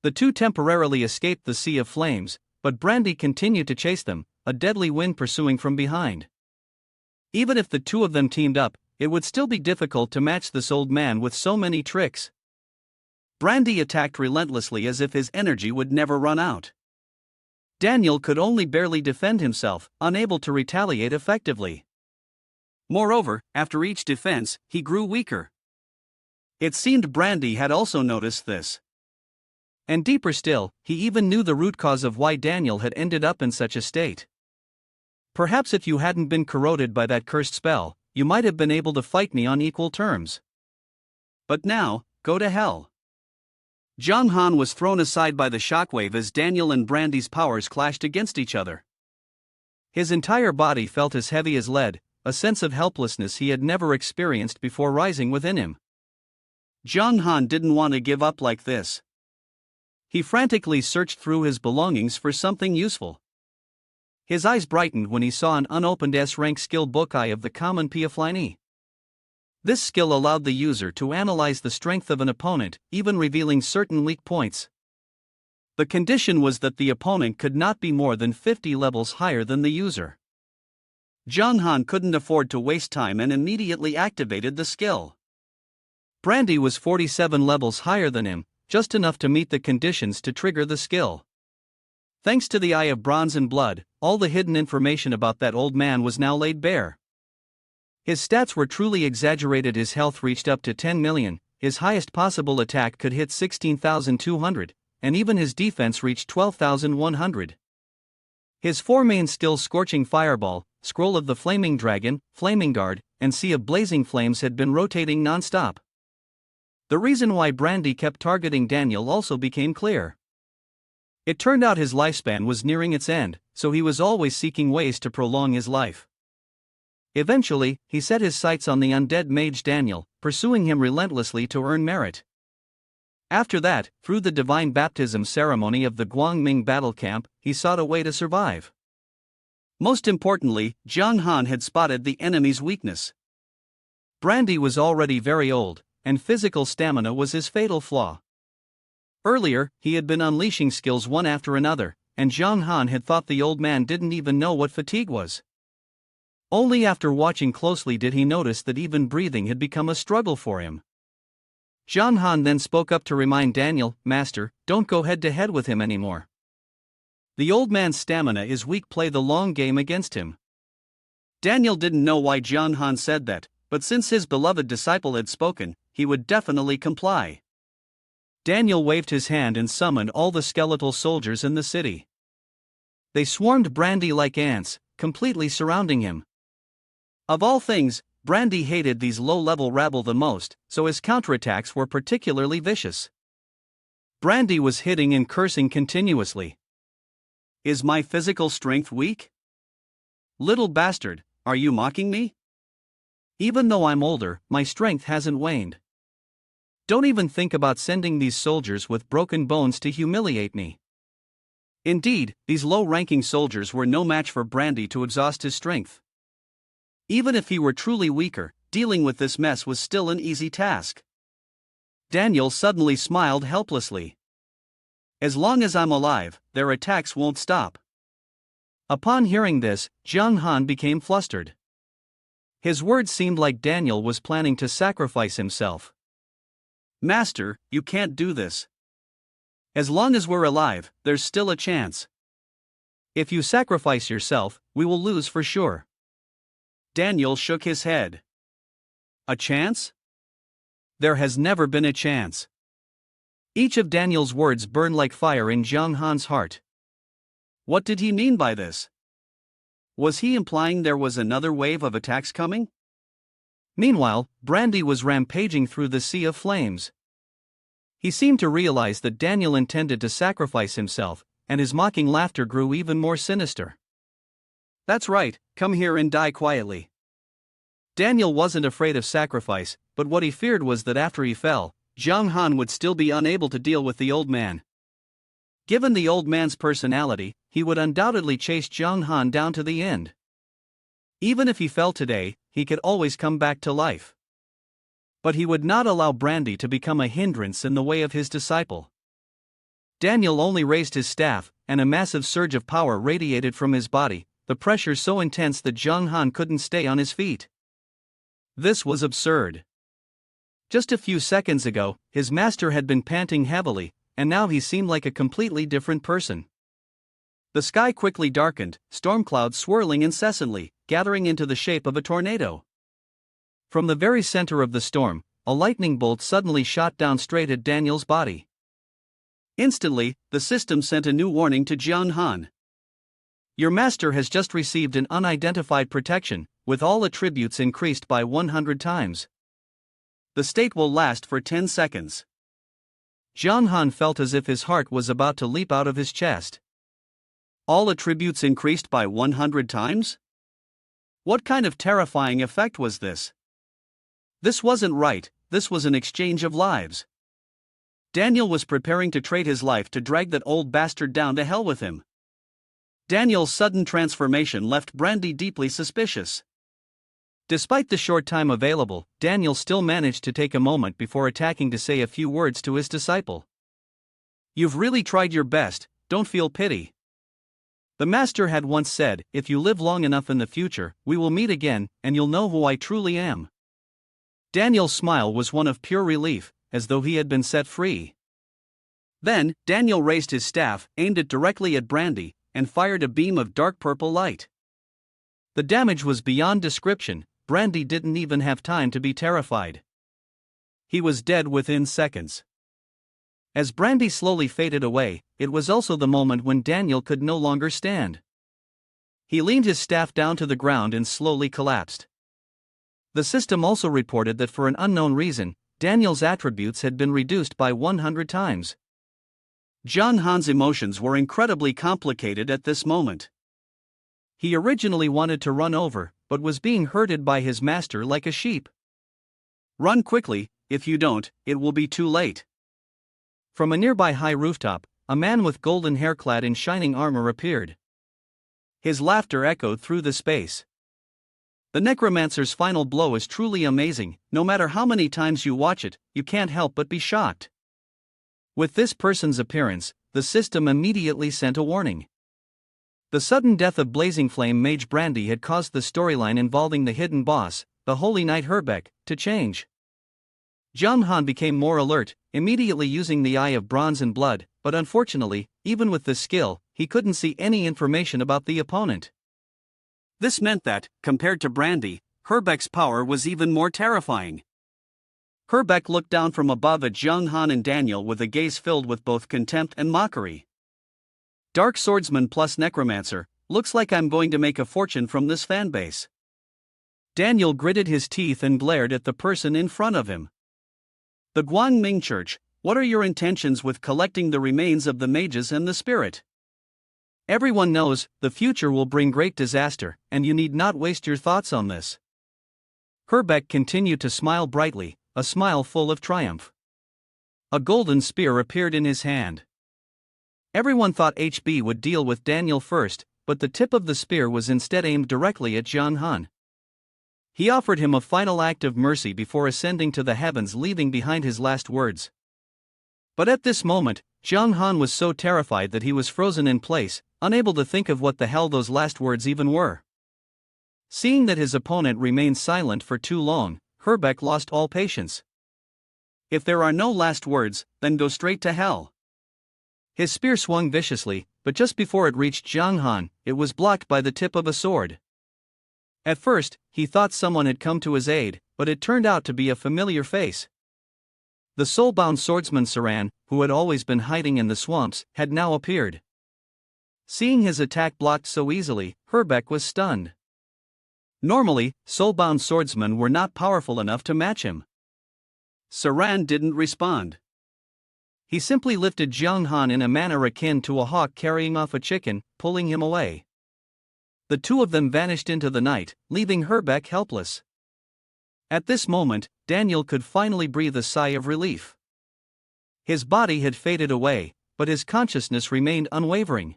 [SPEAKER 1] The two temporarily escaped the sea of flames, but Brandy continued to chase them, a deadly wind pursuing from behind. Even if the two of them teamed up, it would still be difficult to match this old man with so many tricks. Brandy attacked relentlessly as if his energy would never run out. Daniel could only barely defend himself, unable to retaliate effectively.
[SPEAKER 2] Moreover, after each defense, he grew weaker. It seemed Brandy had also noticed this.
[SPEAKER 1] And deeper still, he even knew the root cause of why Daniel had ended up in such a state. "Perhaps if you hadn't been corroded by that cursed spell, you might have been able to fight me on equal terms.
[SPEAKER 2] But now, go to hell." John Han was thrown aside by the shockwave as Daniel and Brandy's powers clashed against each other.
[SPEAKER 1] His entire body felt as heavy as lead, a sense of helplessness he had never experienced before rising within him.
[SPEAKER 2] John Han didn't want to give up like this.
[SPEAKER 1] He frantically searched through his belongings for something useful. His eyes brightened when he saw an unopened S-rank skill book eye of the common Piafline. This skill allowed the user to analyze the strength of an opponent, even revealing certain weak points. The condition was that the opponent could not be more than 50 levels higher than the user.
[SPEAKER 2] John Han couldn't afford to waste time and immediately activated the skill.
[SPEAKER 1] Brandy was 47 levels higher than him, just enough to meet the conditions to trigger the skill. Thanks to the Eye of Bronze and Blood, all the hidden information about that old man was now laid bare. His stats were truly exaggerated. His health reached up to 10 million, his highest possible attack could hit 16,200, and even his defense reached 12,100. His four main skills, Scorching Fireball, Scroll of the Flaming Dragon, Flaming Guard, and Sea of Blazing Flames, had been rotating non-stop. The reason why Brandy kept targeting Daniel also became clear. It turned out his lifespan was nearing its end, so he was always seeking ways to prolong his life. Eventually, he set his sights on the undead mage Daniel, pursuing him relentlessly to earn merit. After that, through the divine baptism ceremony of the Guangming battle camp, he sought a way to survive.
[SPEAKER 2] Most importantly, John Han had spotted the enemy's weakness.
[SPEAKER 1] Brandy was already very old, and physical stamina was his fatal flaw. Earlier, he had been unleashing skills one after another, and John Han had thought the old man didn't even know what fatigue was. Only after watching closely did he notice that even breathing had become a struggle for him. John Han then spoke up to remind Daniel, "Master, don't go head-to-head with him anymore. The old man's stamina is weak. Play the long game against him."
[SPEAKER 2] Daniel didn't know why John Han said that, but since his beloved disciple had spoken, he would definitely comply. Daniel waved his hand and summoned all the skeletal soldiers in the city. They swarmed Brandy like ants, completely surrounding him. Of all things, Brandy hated these low-level rabble the most, so his counterattacks were particularly vicious. Brandy was hitting and cursing continuously. "Is my physical strength weak? Little bastard, are you mocking me? Even though I'm older, my strength hasn't waned. Don't even think about sending these soldiers with broken bones to humiliate me." Indeed, these low-ranking soldiers were no match for Brandy to exhaust his strength. Even if he were truly weaker, dealing with this mess was still an easy task. Daniel suddenly smiled helplessly. "As long as I'm alive, their attacks won't stop." Upon hearing this, Zhang Han became flustered. His words seemed like Daniel was planning to sacrifice himself. "Master, you can't do this. As long as we're alive, there's still a chance. If you sacrifice yourself, we will lose for sure." Daniel shook his head. "A chance? There has never been a chance." Each of Daniel's words burned like fire in Zhang Han's heart. What did he mean by this? Was he implying there was another wave of attacks coming? Meanwhile, Brandy was rampaging through the sea of flames. He seemed to realize that Daniel intended to sacrifice himself, and his mocking laughter grew even more sinister. "That's right, come here and die quietly." Daniel wasn't afraid of sacrifice, but what he feared was that after he fell, Zhang Han would still be unable to deal with the old man. Given the old man's personality, he would undoubtedly chase Zhang Han down to the end. Even if he fell today, he could always come back to life. But he would not allow Brandy to become a hindrance in the way of his disciple. Daniel only raised his staff, and a massive surge of power radiated from his body, the pressure so intense that Zhang Han couldn't stay on his feet. This was absurd. Just a few seconds ago, his master had been panting heavily, and now he seemed like a completely different person. The sky quickly darkened, storm clouds swirling incessantly, gathering into the shape of a tornado. From the very center of the storm, a lightning bolt suddenly shot down straight at Daniel's body. Instantly, the system sent a new warning to Zhang Han. "Your master has just received an unidentified protection, with all attributes increased by 100 times. The state will last for 10 seconds. Zhang Han felt as if his heart was about to leap out of his chest. All attributes increased by 100 times? What kind of terrifying effect was this? This wasn't right, this was an exchange of lives. Daniel was preparing to trade his life to drag that old bastard down to hell with him. Daniel's sudden transformation left Brandy deeply suspicious. Despite the short time available, Daniel still managed to take a moment before attacking to say a few words to his disciple. "You've really tried your best, don't feel pity. The master had once said, if you live long enough in the future, we will meet again, and you'll know who I truly am." Daniel's smile was one of pure relief, as though he had been set free. Then, Daniel raised his staff, aimed it directly at Brandy, and fired a beam of dark purple light. The damage was beyond description. Brandy didn't even have time to be terrified. He was dead within seconds. As Brandy slowly faded away, it was also the moment when Daniel could no longer stand. He leaned his staff down to the ground and slowly collapsed. The system also reported that for an unknown reason, Daniel's attributes had been reduced by 100 times. Zhang Han's emotions were incredibly complicated at this moment. He originally wanted to run over, but was being herded by his master like a sheep. "Run quickly, if you don't, it will be too late." From a nearby high rooftop, a man with golden hair clad in shining armor appeared. His laughter echoed through the space. The necromancer's final blow is truly amazing. No matter how many times you watch it, you can't help but be shocked. With this person's appearance, the system immediately sent a warning. The sudden death of Blazing Flame Mage Brandy had caused the storyline involving the hidden boss, the Holy Knight Herbeck, to change. Zhang Han became more alert, immediately using the Eye of Bronze and Blood, but unfortunately, even with this skill, he couldn't see any information about the opponent. This meant that, compared to Brandy, Herbeck's power was even more terrifying. Herbeck looked down from above at Zhang Han and Daniel with a gaze filled with both contempt and mockery. Dark swordsman plus necromancer, looks like I'm going to make a fortune from this fanbase. Daniel gritted his teeth and glared at the person in front of him. The Guangming Church, what are your intentions with collecting the remains of the mages and the spirit? Everyone knows, the future will bring great disaster, and you need not waste your thoughts on this. Herbeck continued to smile brightly, a smile full of triumph. A golden spear appeared in his hand. Everyone thought HB would deal with Daniel first, but the tip of the spear was instead aimed directly at Zhang Han. He offered him a final act of mercy before ascending to the heavens, leaving behind his last words. But at this moment, Zhang Han was so terrified that he was frozen in place, unable to think of what the hell those last words even were. Seeing that his opponent remained silent for too long, Herbeck lost all patience. If there are no last words, then go straight to hell. His spear swung viciously, but just before it reached Zhang Han, it was blocked by the tip of a sword. At first, he thought someone had come to his aid, but it turned out to be a familiar face. The soul-bound swordsman Saran, who had always been hiding in the swamps, had now appeared. Seeing his attack blocked so easily, Herbeck was stunned. Normally, soul-bound swordsmen were not powerful enough to match him. Saran didn't respond. He simply lifted Zhang Han in a manner akin to a hawk carrying off a chicken, pulling him away. The two of them vanished into the night, leaving Herbeck helpless. At this moment, Daniel could finally breathe a sigh of relief. His body had faded away, but his consciousness remained unwavering.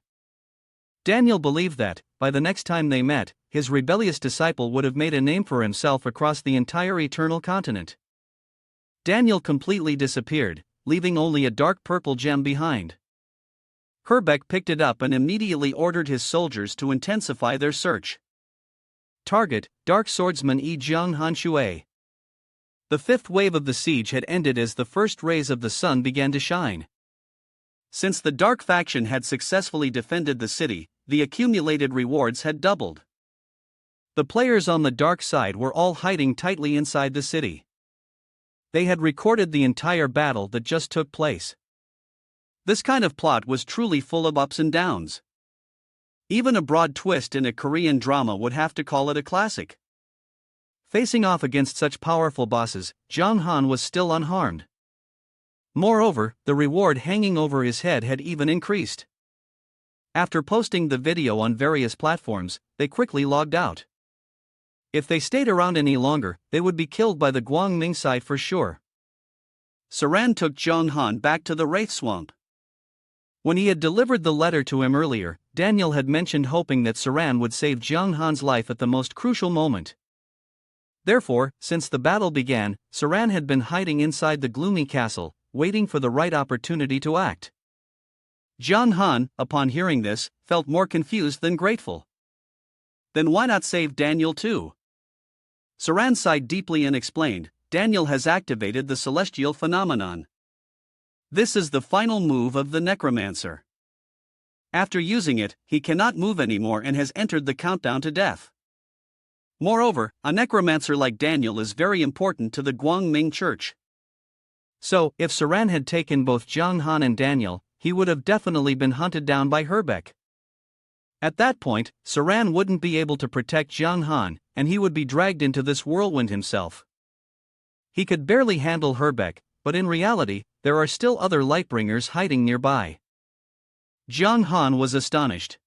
[SPEAKER 2] Daniel believed that, by the next time they met, his rebellious disciple would have made a name for himself across the entire Eternal Continent. Daniel completely disappeared, leaving only a dark purple gem behind. Herbeck picked it up and immediately ordered his soldiers to intensify their search. Target: Dark Swordsman Zhang Han Shui. The fifth wave of the siege had ended as the first rays of the sun began to shine. Since the Dark faction had successfully defended the city, the accumulated rewards had doubled. The players on the dark side were all hiding tightly inside the city. They had recorded the entire battle that just took place. This kind of plot was truly full of ups and downs. Even a broad twist in a Korean drama would have to call it a classic. Facing off against such powerful bosses, Zhang Han was still unharmed. Moreover, the reward hanging over his head had even increased. After posting the video on various platforms, they quickly logged out. If they stayed around any longer, they would be killed by the Guangming side for sure. Saran took Zhang Han back to the Wraith Swamp. When he had delivered the letter to him earlier, Daniel had mentioned hoping that Saran would save Zhang Han's life at the most crucial moment. Therefore, since the battle began, Saran had been hiding inside the gloomy castle, waiting for the right opportunity to act. Zhang Han, upon hearing this, felt more confused than grateful. Then why not save Daniel too? Saran sighed deeply and explained, Daniel has activated the celestial phenomenon. This is the final move of the necromancer. After using it, he cannot move anymore and has entered the countdown to death. Moreover, a necromancer like Daniel is very important to the Guangming Church. So, if Saran had taken both Zhang Han and Daniel, he would have definitely been hunted down by Herbeck. At that point, Saran wouldn't be able to protect Zhang Han, and he would be dragged into this whirlwind himself. He could barely handle Herbeck, but in reality, there are still other Lightbringers hiding nearby. Zhang Han was astonished.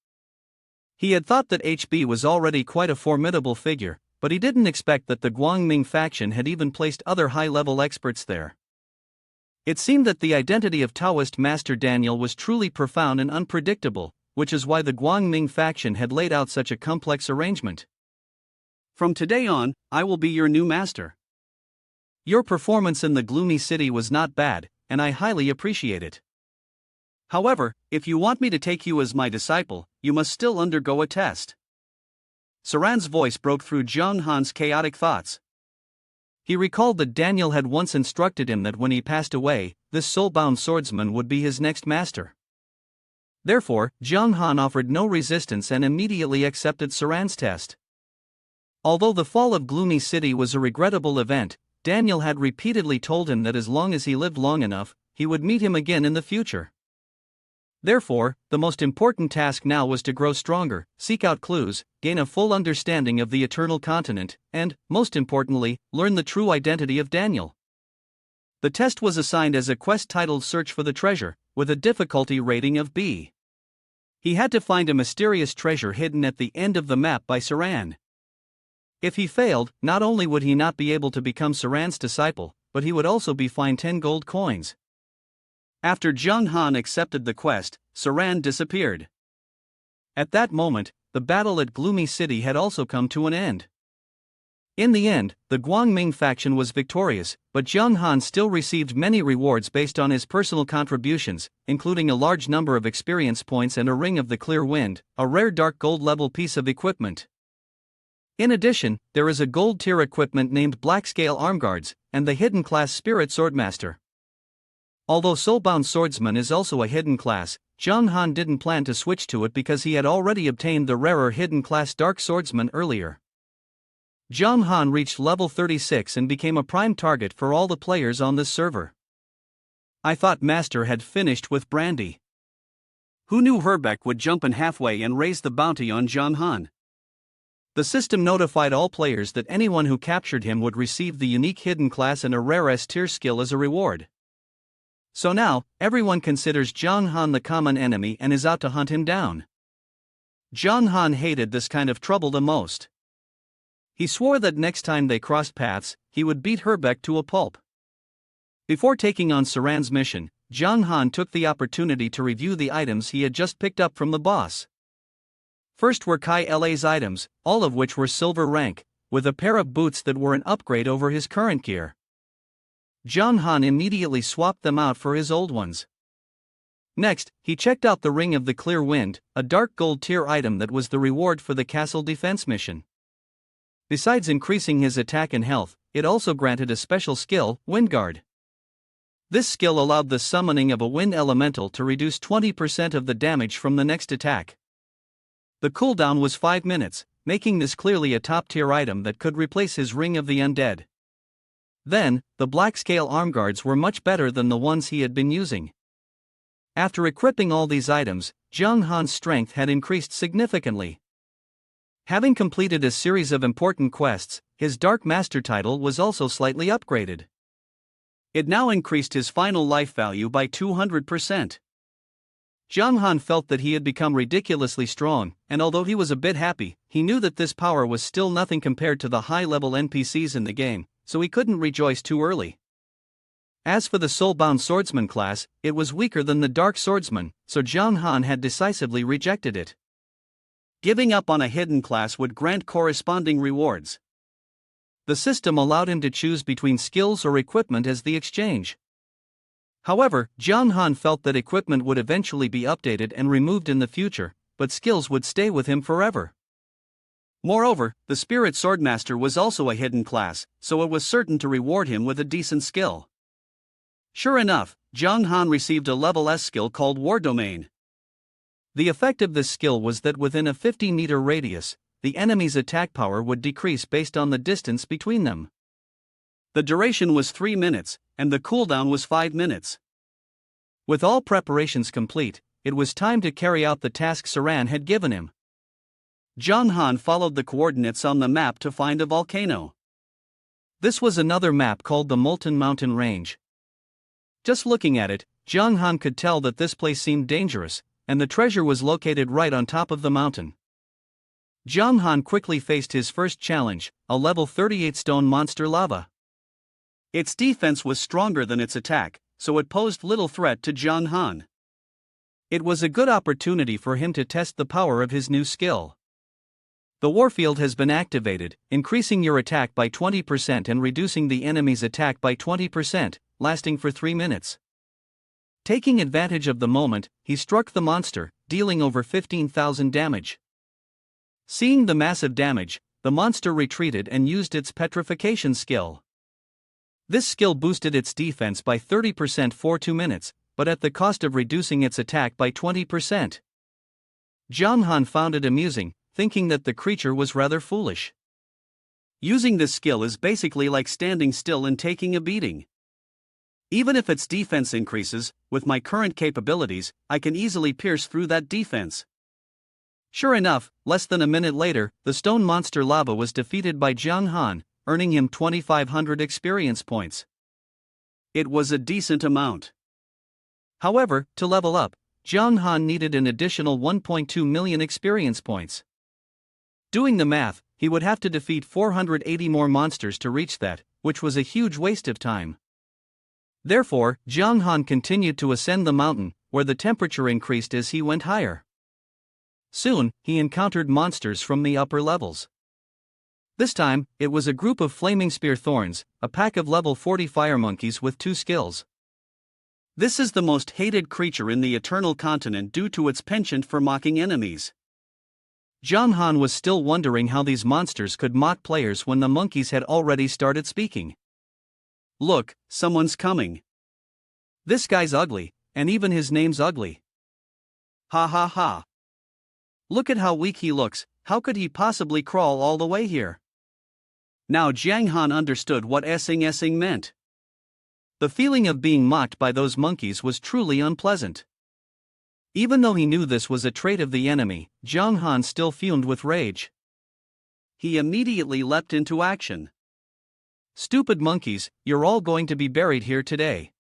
[SPEAKER 2] He had thought that HB was already quite a formidable figure, but he didn't expect that the Guangming faction had even placed other high-level experts there. It seemed that the identity of Taoist Master Daniel was truly profound and unpredictable, which is why the Guangming faction had laid out such a complex arrangement. From today on, I will be your new master. Your performance in the gloomy city was not bad, and I highly appreciate it. However, if you want me to take you as my disciple, you must still undergo a test. Saran's voice broke through Zhang Han's chaotic thoughts. He recalled that Daniel had once instructed him that when he passed away, this soul-bound swordsman would be his next master. Therefore, Zhang Han offered no resistance and immediately accepted Saran's test. Although the fall of Gloomy City was a regrettable event,
[SPEAKER 1] Daniel had repeatedly told him that as long as he lived long enough, he would meet him again in the future. Therefore, the most important task now was to grow stronger, seek out clues, gain a full understanding of the Eternal Continent, and, most importantly, learn the true identity of Daniel. The test was assigned as a quest titled Search for the Treasure, with a difficulty rating of B. He had to find a mysterious treasure hidden at the end of the map by Saran. If he failed, not only would he not be able to become Saran's disciple, but he would also be fined 10 gold coins. After Jung Han accepted the quest, Saran disappeared. At that moment, the battle at Gloomy City had also come to an end. In the end, the Guangming faction was victorious, but Jung Han still received many rewards based on his personal contributions, including a large number of experience points and a Ring of the Clear Wind, a rare dark gold level piece of equipment. In addition, there is a gold tier equipment named Black Scale Armguards, and the hidden class Spirit Swordmaster. Although Soulbound Swordsman is also a hidden class, Jung Han didn't plan to switch to it because he had already obtained the rarer hidden class Dark Swordsman earlier. Jung Han reached level 36 and became a prime target for all the players on this server. I thought Master had finished with Brandy. Who knew Herbeck would jump in halfway and raise the bounty on Jung Han? The system notified all players that anyone who captured him would receive the unique hidden class and a rare S-tier skill as a reward. So now, everyone considers Jung Han the common enemy and is out to hunt him down. Jung Han hated this kind of trouble the most. He swore that next time they crossed paths, he would beat Herbeck to a pulp. Before taking on Saran's mission, Jung Han took the opportunity to review the items he had just picked up from the boss. First were Kai LA's items, all of which were silver rank, with a pair of boots that were an upgrade over his current gear. Jung Han immediately swapped them out for his old ones. Next, he checked out the Ring of the Clear Wind, a dark gold tier item that was the reward for the castle defense mission. Besides increasing his attack and health, it also granted a special skill, Windguard. This skill allowed the summoning of a wind elemental to reduce 20% of the damage from the next attack. The cooldown was 5 minutes, making this clearly a top-tier item that could replace his Ring of the Undead. Then, the Black Scale Armguards were much better than the ones he had been using. After equipping all these items, Jung Han's strength had increased significantly. Having completed a series of important quests, his Dark Master title was also slightly upgraded. It now increased his final life value by 200%. Jung Han felt that he had become ridiculously strong, and although he was a bit happy, he knew that this power was still nothing compared to the high-level NPCs in the game, so he couldn't rejoice too early. As for the Soulbound Swordsman class, it was weaker than the Dark Swordsman, so Jung Han had decisively rejected it. Giving up on a hidden class would grant corresponding rewards. The system allowed him to choose between skills or equipment as the exchange. However, Jung Han felt that equipment would eventually be updated and removed in the future, but skills would stay with him forever. Moreover, the Spirit Swordmaster was also a hidden class, so it was certain to reward him with a decent skill. Sure enough, Jung Han received a level S skill called War Domain. The effect of this skill was that within a 50-meter radius, the enemy's attack power would decrease based on the distance between them. The duration was 3 minutes, and the cooldown was 5 minutes. With all preparations complete, it was time to carry out the task Saran had given him. Jung Han followed the coordinates on the map to find a volcano. This was another map called the Molten Mountain Range. Just looking at it, Jung Han could tell that this place seemed dangerous, and the treasure was located right on top of the mountain. Jung Han quickly faced his first challenge, a level 38 stone monster lava. Its defense was stronger than its attack, so it posed little threat to Jung Han. It was a good opportunity for him to test the power of his new skill. The Warfield has been activated, increasing your attack by 20% and reducing the enemy's attack by 20%, lasting for 3 minutes. Taking advantage of the moment, he struck the monster, dealing over 15,000 damage. Seeing the massive damage, the monster retreated and used its petrification skill. This skill boosted its defense by 30% for 2 minutes, but at the cost of reducing its attack by 20%. Jung Han found it amusing, thinking that the creature was rather foolish.
[SPEAKER 2] Using this skill is basically like standing still and taking a beating. Even if its defense increases, with my current capabilities, I can easily pierce through that defense. Sure enough, less than a minute later, the stone monster lava was defeated by Jiang Han, earning him 2,500 experience points. It was a decent amount. However, to level up, Jiang Han needed an additional 1.2 million experience points. Doing the math, he would have to defeat 480 more monsters to reach that, which was a huge waste of time. Therefore, Jiang Han continued to ascend the mountain, where the temperature increased as he went higher. Soon, he encountered monsters from the upper levels. This time, it was a group of flaming spear thorns, a pack of level 40 fire monkeys with 2 skills. This is the most hated creature in the Eternal Continent due to its penchant for mocking enemies. Jiang Han was still wondering how these monsters could mock players when the monkeys had already started speaking. Look, someone's coming. This guy's ugly, and even his name's ugly. Ha ha ha. Look at how weak he looks, how could he possibly crawl all the way here? Now Jiang Han understood what essing meant. The feeling of being mocked by those monkeys was truly unpleasant. Even though he knew this was a trait of the enemy, Jiang Han still fumed with rage. He immediately leapt into action. Stupid monkeys, you're all going to be buried here today.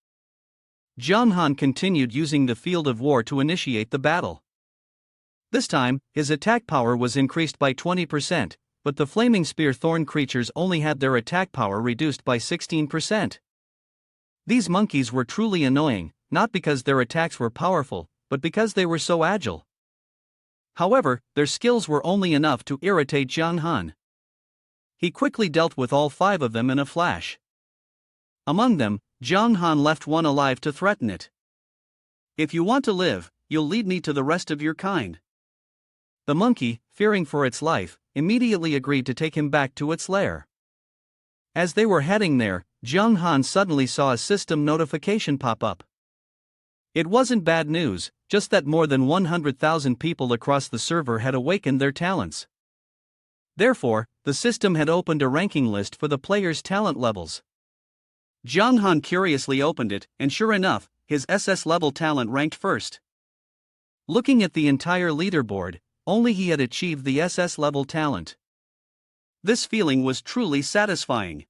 [SPEAKER 2] Jiang Han continued using the field of war to initiate the battle. This time, his attack power was increased by 20%, but the flaming spear thorn creatures only had their attack power reduced by 16%. These monkeys were truly annoying, not because their attacks were powerful, but because they were so agile. However, their skills were only enough to irritate Jiang Han. He quickly dealt with all 5 of them in a flash. Among them, Jiang Han left one alive to threaten it. If you want to live, you'll lead me to the rest of your kind. The monkey, fearing for its life, immediately agreed to take him back to its lair. As they were heading there, Jiang Han suddenly saw a system notification pop up. It wasn't bad news, just that more than 100,000 people across the server had awakened their talents. Therefore, the system had opened a ranking list for the players' talent levels. Jiang Han curiously opened it, and sure enough, his SS level talent ranked first. Looking at the entire leaderboard, only he had achieved the SS level talent. This feeling was truly satisfying.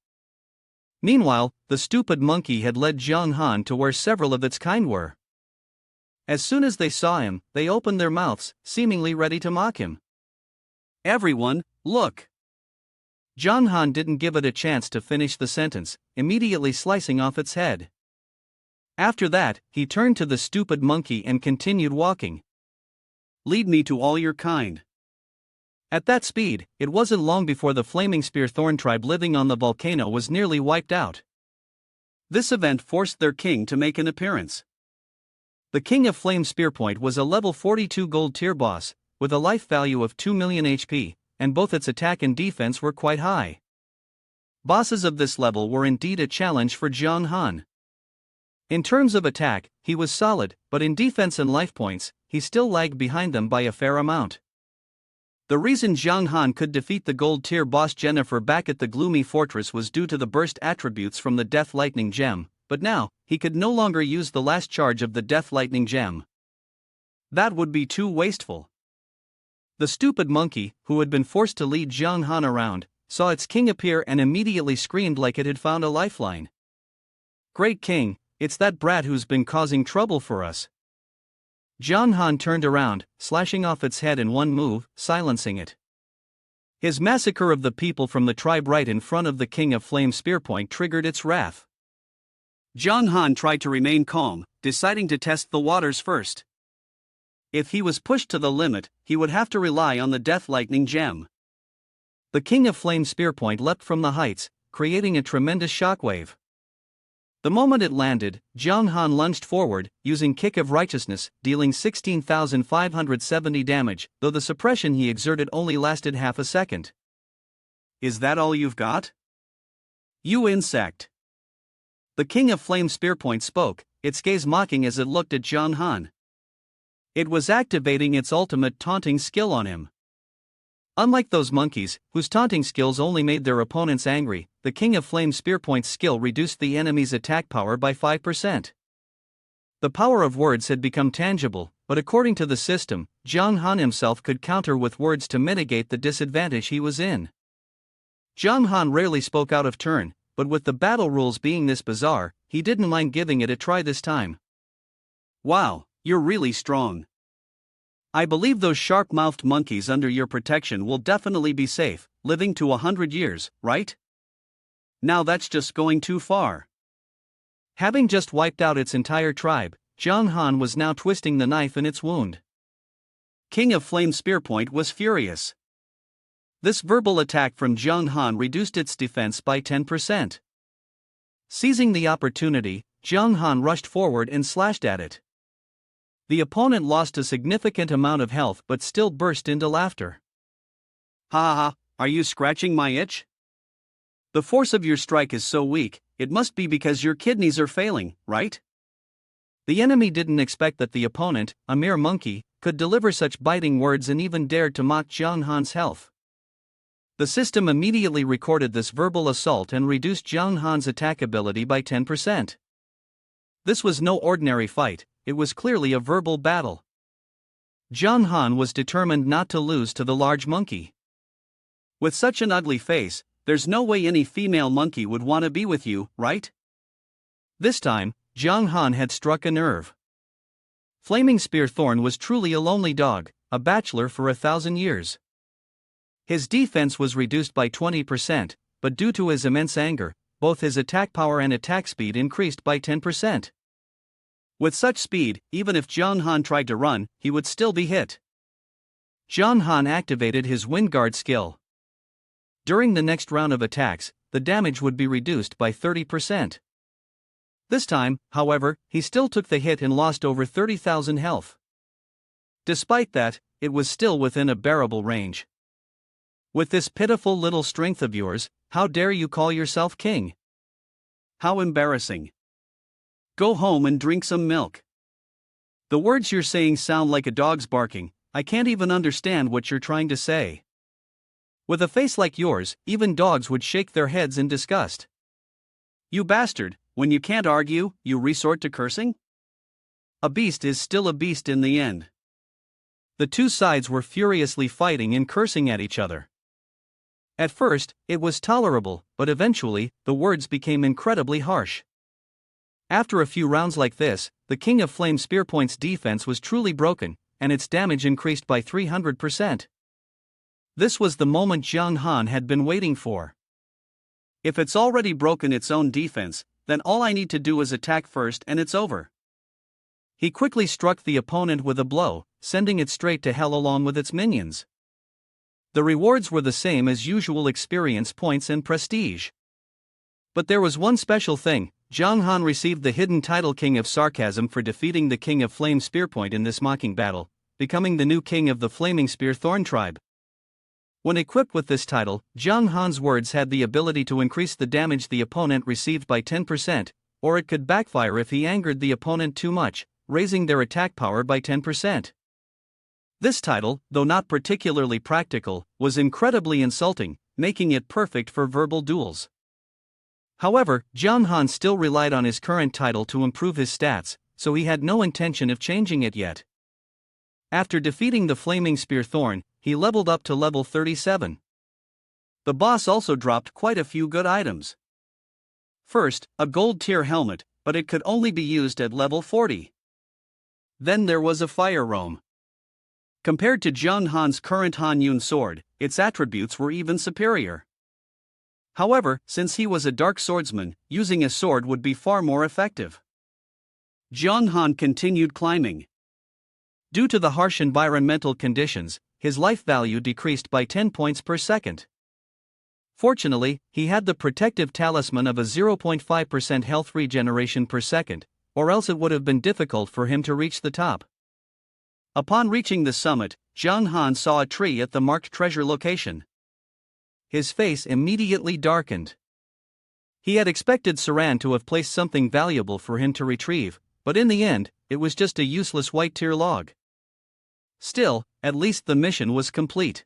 [SPEAKER 2] Meanwhile, the stupid monkey had led Jiang Han to where several of its kind were. As soon as they saw him, they opened their mouths, seemingly ready to mock him. Everyone, look! Jiang Han didn't give it a chance to finish the sentence, immediately slicing off its head. After that, he turned to the stupid monkey and continued walking. Lead me to all your kind. At that speed, it wasn't long before the flaming spear thorn tribe living on the volcano was nearly wiped out. This event forced their king to make an appearance. The king of Flame Spearpoint was a level 42 gold tier boss, with a life value of 2 million HP, and both its attack and defense were quite high. Bosses of this level were indeed a challenge for Jiang Han. In terms of attack, he was solid, but in defense and life points, he still lagged behind them by a fair amount. The reason Jiang Han could defeat the gold tier boss Jennifer back at the gloomy fortress was due to the burst attributes from the Death Lightning Gem, but now, he could no longer use the last charge of the Death Lightning Gem. That would be too wasteful. The stupid monkey, who had been forced to lead Jiang Han around, saw its king appear and immediately screamed like it had found a lifeline. Great king, it's that brat who's been causing trouble for us. Jiang Han turned around, slashing off its head in one move, silencing it. His massacre of the people from the tribe right in front of the king of Flame Spearpoint triggered its wrath. Jiang Han tried to remain calm, deciding to test the waters first. If he was pushed to the limit, he would have to rely on the Death Lightning Gem. The king of Flame Spearpoint leapt from the heights, creating a tremendous shockwave. The moment it landed, Jiang Han lunged forward, using Kick of Righteousness, dealing 16,570 damage, though the suppression he exerted only lasted half a second. Is that all you've got? You insect! The king of Flame Spearpoint spoke, its gaze mocking as it looked at Jiang Han. It was activating its ultimate taunting skill on him.
[SPEAKER 1] Unlike those monkeys, whose taunting skills only made their opponents angry, the King of Flame Spearpoint's skill reduced the enemy's attack power by 5%. The power of words had become tangible, but according to the system, Zhang Han himself could counter with words to mitigate the disadvantage he was in. Zhang Han rarely spoke out of turn, but with the battle rules being this bizarre, he didn't mind giving it a try this time.
[SPEAKER 2] Wow, you're really strong. I believe those sharp-mouthed monkeys under your protection will definitely be safe, living to 100 years, right? Now that's just going too far.
[SPEAKER 1] Having just wiped out its entire tribe, Zhang Han was now twisting the knife in its wound.
[SPEAKER 2] King of Flame Spearpoint was furious. This verbal attack from Zhang Han reduced its defense by 10%.
[SPEAKER 1] Seizing the opportunity, Zhang Han rushed forward and slashed at it. The opponent lost a significant amount of health but still burst into laughter.
[SPEAKER 2] Ha ha, are you scratching my itch? The force of your strike is so weak, it must be because your kidneys are failing, right?
[SPEAKER 1] The enemy didn't expect that the opponent, a mere monkey, could deliver such biting words and even dared to mock Zhang Han's health. The system immediately recorded this verbal assault and reduced Zhang Han's attack ability by 10%. This was no ordinary fight, it was clearly a verbal battle. Zhang Han was determined not to lose to the large monkey.
[SPEAKER 2] With such an ugly face, there's no way any female monkey would want to be with you, right?
[SPEAKER 1] This time, Zhang Han had struck a nerve. Flaming Spear Thorn was truly a lonely dog, a bachelor for 1,000 years. His defense was reduced by 20%, but due to his immense anger, both his attack power and attack speed increased by 10%.
[SPEAKER 2] With such speed, even if Zhang Han tried to run, he would still be hit.
[SPEAKER 1] Zhang Han activated his Wind Guard skill. During the next round of attacks, the damage would be reduced by 30%. This time, however, he still took the hit and lost over 30,000 health. Despite that, it was still within a bearable range. With this pitiful little strength of yours, how dare you call yourself king?
[SPEAKER 2] How embarrassing. Go home and drink some milk. The words you're saying sound like a dog's barking, I can't even understand what you're trying to say.
[SPEAKER 1] With a face like yours, even dogs would shake their heads in disgust.
[SPEAKER 2] You bastard, when you can't argue, you resort to cursing? A beast is still a beast in the end.
[SPEAKER 1] The two sides were furiously fighting and cursing at each other. At first, it was tolerable, but eventually, the words became incredibly harsh. After a few rounds like this, the King of Flame Spearpoint's defense was truly broken, and its damage increased by 300%. This was the moment Zhang Han had been waiting for.
[SPEAKER 2] If it's already broken its own defense, then all I need to do is attack first and it's over.
[SPEAKER 1] He quickly struck the opponent with a blow, sending it straight to hell along with its minions. The rewards were the same as usual: experience points and prestige. But there was one special thing: Zhang Han received the hidden title King of Sarcasm for defeating the King of Flame Spearpoint in this mocking battle, becoming the new king of the Flaming Spear Thorn tribe. When equipped with this title, Zhang Han's words had the ability to increase the damage the opponent received by 10%, or it could backfire if he angered the opponent too much, raising their attack power by 10%. This title, though not particularly practical, was incredibly insulting, making it perfect for verbal duels. However, Zhang Han still relied on his current title to improve his stats, so he had no intention of changing it yet. After defeating the Flaming Spear Thorn, he leveled up to level 37. The boss also dropped quite a few good items. First, a gold tier helmet, but it could only be used at level 40. Then there was a fire roam. Compared to Zhang Han's current Hanyun sword, its attributes were even superior. However, since he was a dark swordsman, using a sword would be far more effective. Zhang Han continued climbing. Due to the harsh environmental conditions, his life value decreased by 10 points per second. Fortunately, he had the protective talisman of a 0.5% health regeneration per second, or else it would have been difficult for him to reach the top. Upon reaching the summit, Zhang Han saw a tree at the marked treasure location. His face immediately darkened. He had expected Saran to have placed something valuable for him to retrieve, but in the end, it was just a useless white tier log. Still, at least the mission was complete.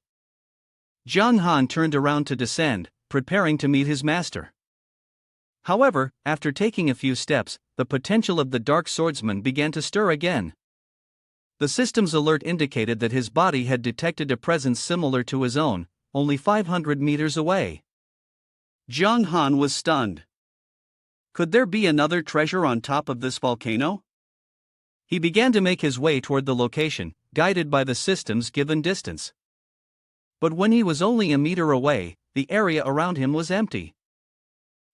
[SPEAKER 1] Zhang Han turned around to descend, preparing to meet his master. However, after taking a few steps, the potential of the dark swordsman began to stir again. The system's alert indicated that his body had detected a presence similar to his own, only 500 meters away.
[SPEAKER 2] Zhang Han was stunned. Could there be another treasure on top of this volcano?
[SPEAKER 1] He began to make his way toward the location, guided by the system's given distance. But when he was only a meter away, the area around him was empty.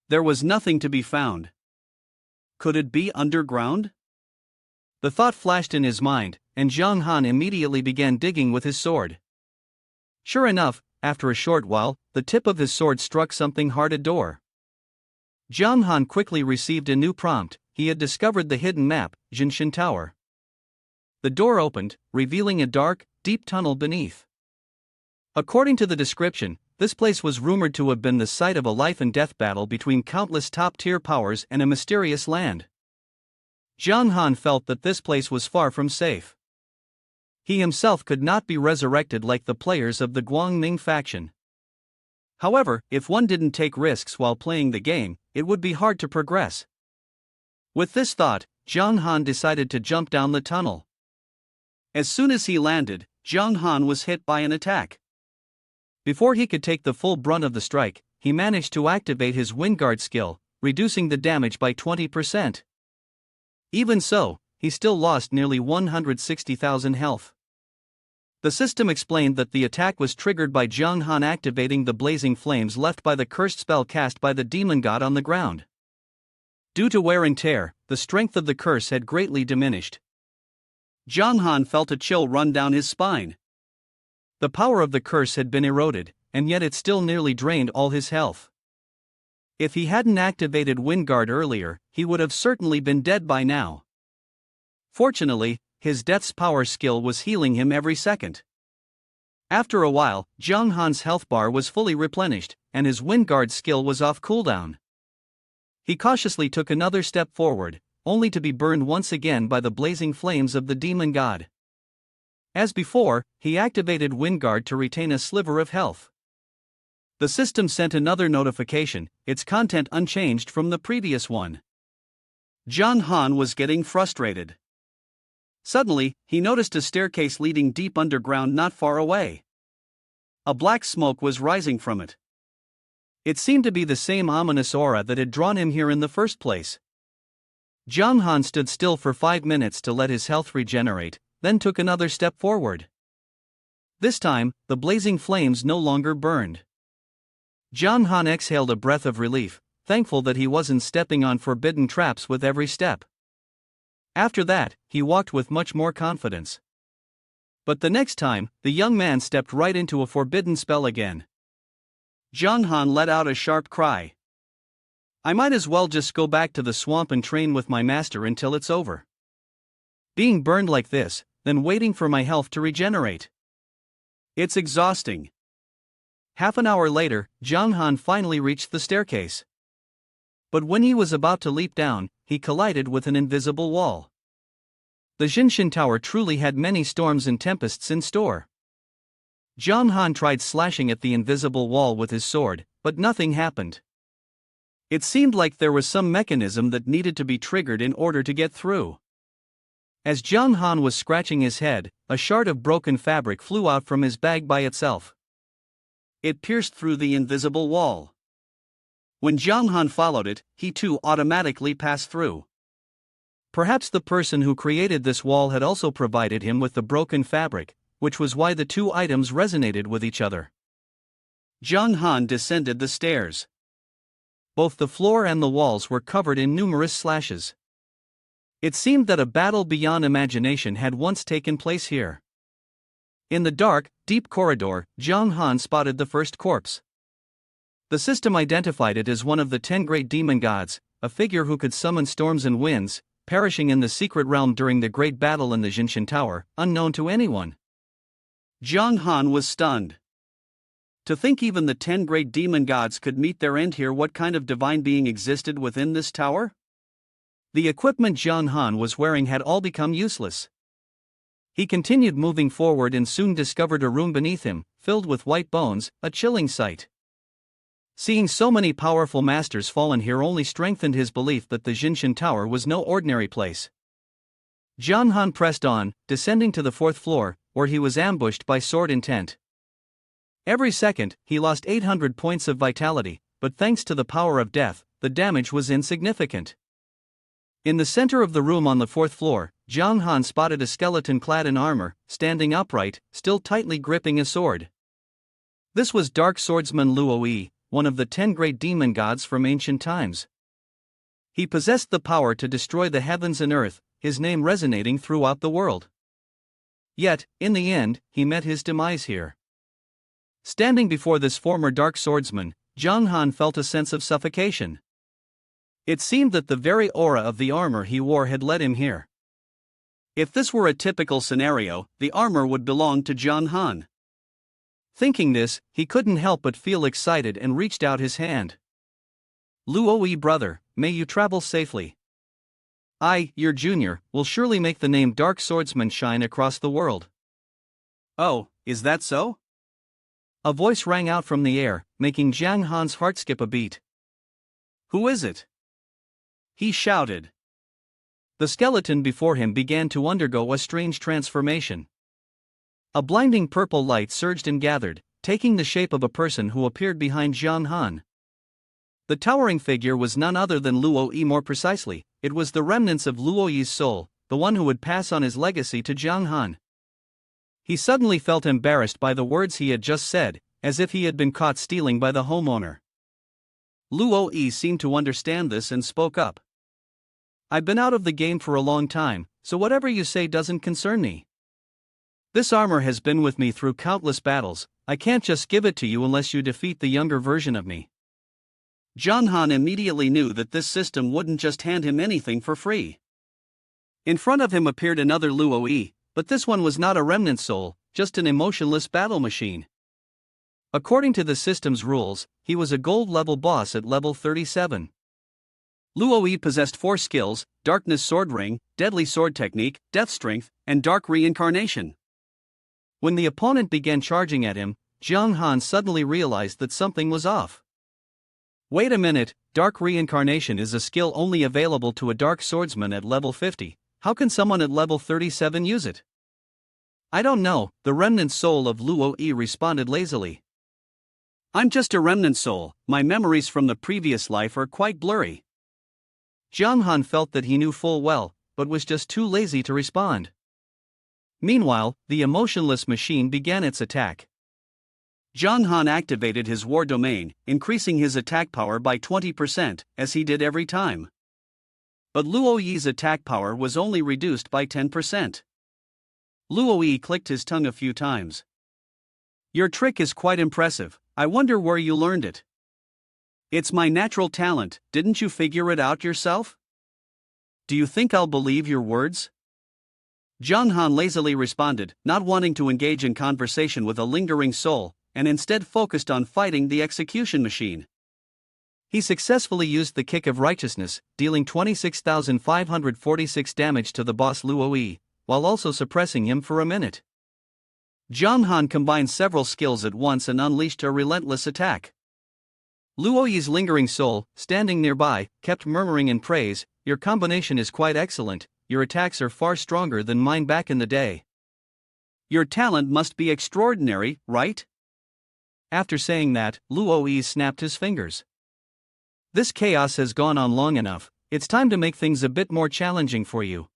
[SPEAKER 2] There was nothing to be found. Could it be underground?
[SPEAKER 1] The thought flashed in his mind, and Zhang Han immediately began digging with his sword. Sure enough, after a short while, the tip of his sword struck something hard a door. Zhang Han quickly received a new prompt. He had discovered the hidden map, Jinshin Tower. The door opened, revealing a dark, deep tunnel beneath. According to the description, this place was rumored to have been the site of a life-and-death battle between countless top-tier powers and a mysterious land. Zhang Han felt that this place was far from safe. He himself could not be resurrected like the players of the Guangming faction. However, if one didn't take risks while playing the game, it would be hard to progress. With this thought, Zhang Han decided to jump down the tunnel.
[SPEAKER 2] As soon as he landed, Zhang Han was hit by an attack.
[SPEAKER 1] Before he could take the full brunt of the strike, he managed to activate his Windguard skill, reducing the damage by 20%. Even so, he still lost nearly 160,000 health. The system explained that the attack was triggered by Zhang Han activating the blazing flames left by the cursed spell cast by the demon god on the ground. Due to wear and tear, the strength of the curse had greatly diminished.
[SPEAKER 2] Zhang Han felt a chill run down his spine.
[SPEAKER 1] The power of the curse had been eroded, and yet it still nearly drained all his health. If he hadn't activated Windguard earlier, he would have certainly been dead by now. Fortunately, his Death's Power skill was healing him every second. After a while, Zhang Han's health bar was fully replenished, and his Windguard skill was off cooldown. He cautiously took another step forward, only to be burned once again by the blazing flames of the demon god. As before, he activated Windguard to retain a sliver of health. The system sent another notification, its content unchanged from the previous one.
[SPEAKER 2] Zhang Han was getting frustrated. Suddenly, he noticed a staircase leading deep underground not far away. A black smoke was rising from it.
[SPEAKER 1] It seemed to be the same ominous aura that had drawn him here in the first place. Zhang Han stood still for 5 minutes to let his health regenerate, then took another step forward. This time, the blazing flames no longer burned. Zhang Han exhaled a breath of relief, thankful that he wasn't stepping on forbidden traps with every step. After that, he walked with much more confidence. But the next time, the young man stepped right into a forbidden spell again.
[SPEAKER 2] Zhang Han let out a sharp cry.
[SPEAKER 1] I might as well just go back to the swamp and train with my master until it's over. Being burned like this, then waiting for my health to regenerate.
[SPEAKER 2] It's exhausting.
[SPEAKER 1] Half an hour later, Zhang Han finally reached the staircase. But when he was about to leap down, he collided with an invisible wall. The Jinshin Tower truly had many storms and tempests in store. Zhang Han tried slashing at the invisible wall with his sword, but nothing happened. It seemed like there was some mechanism that needed to be triggered in order to get through. As Zhang Han was scratching his head, a shard of broken fabric flew out from his bag by itself.
[SPEAKER 2] It pierced through the invisible wall. When Zhang Han followed it, he too automatically passed through.
[SPEAKER 1] Perhaps the person who created this wall had also provided him with the broken fabric, which was why the two items resonated with each other.
[SPEAKER 2] Zhang Han descended the stairs.
[SPEAKER 1] Both the floor and the walls were covered in numerous slashes. It seemed that a battle beyond imagination had once taken place here. In the dark, deep corridor, Zhang Han spotted the first corpse. The system identified it as one of the 10 great demon gods, a figure who could summon storms and winds, perishing in the secret realm during the great battle in the Jinshin Tower, unknown to anyone.
[SPEAKER 2] Zhang Han was stunned. To think even the 10 great demon gods could meet their end here. What kind of divine being existed within this tower?
[SPEAKER 1] The equipment Zhang Han was wearing had all become useless. He continued moving forward and soon discovered a room beneath him, filled with white bones, a chilling sight. Seeing so many powerful masters fallen here only strengthened his belief that the Jinshin Tower was no ordinary place. Jiang Han pressed on, descending to the 4th floor, where he was ambushed by sword intent. Every second, he lost 800 points of vitality, but thanks to the power of death, the damage was insignificant. In the center of the room on the 4th floor, Jiang Han spotted a skeleton clad in armor, standing upright, still tightly gripping a sword. This was Dark Swordsman Luo, one of the 10 great demon gods from ancient times. He possessed the power to destroy the heavens and earth, his name resonating throughout the world. Yet, in the end, he met his demise here. Standing before this former Dark Swordsman, Jiang Han felt a sense of suffocation. It seemed that the very aura of the armor he wore had led him here. If this were a typical scenario, the armor would belong to Jiang Han. Thinking this, he couldn't help but feel excited and reached out his hand. Luo, brother, may you travel safely. I, your junior, will surely make the name Dark Swordsman shine across the world.
[SPEAKER 2] Oh, is that so?
[SPEAKER 1] A voice rang out from the air, making Jiang Han's heart skip a beat.
[SPEAKER 2] Who is it? He shouted.
[SPEAKER 1] The skeleton before him began to undergo a strange transformation. A blinding purple light surged and gathered, taking the shape of a person who appeared behind Jiang Han. The towering figure was none other than Luo. More precisely, it was the remnants of Luo's soul, the one who would pass on his legacy to Jiang Han. He suddenly felt embarrassed by the words he had just said, as if he had been caught stealing by the homeowner. Luo seemed to understand this and spoke up. I've been out of the game for a long time, so whatever you say doesn't concern me. This armor has been with me through countless battles, I can't just give it to you unless you defeat the younger version of me.
[SPEAKER 2] Jiang Han immediately knew that this system wouldn't just hand him anything for free. In front of him appeared another Luo, but this one was not a remnant soul, just an emotionless battle machine. According to the system's rules, he was a gold-level boss at level 37. Luo possessed 4 skills: Darkness Sword Ring, Deadly Sword Technique, Death Strength, and Dark Reincarnation. When the opponent began charging at him, Jiang Han suddenly realized that something was off. Wait a minute, Dark Reincarnation is a skill only available to a Dark Swordsman at level 50, how can someone at level 37 use it? I don't know, the remnant soul of Luo responded lazily. I'm just a remnant soul, my memories from the previous life are quite blurry. Jiang Han felt that he knew full well, but was just too lazy to respond. Meanwhile, the emotionless machine began its attack. Jiang Han activated his war domain, increasing his attack power by 20%, as he did every time. But Luo's attack power was only reduced by 10%. Luo clicked his tongue a few times. Your trick is quite impressive, I wonder where you learned it. It's my natural talent, didn't you figure it out yourself? Do you think I'll believe your words? Jiang Han lazily responded, not wanting to engage in conversation with a lingering soul, and instead focused on fighting the execution machine. He successfully used the Kick of Righteousness, dealing 26,546 damage to the boss Luo, while also suppressing him for a minute. Jiang Han combined several skills at once and unleashed a relentless attack. Luo's lingering soul, standing nearby, kept murmuring in praise, your combination is quite excellent, your attacks are far stronger than mine back in the day. Your talent must be extraordinary, right? After saying that, Luo snapped his fingers. This chaos has gone on long enough, it's time to make things a bit more challenging for you.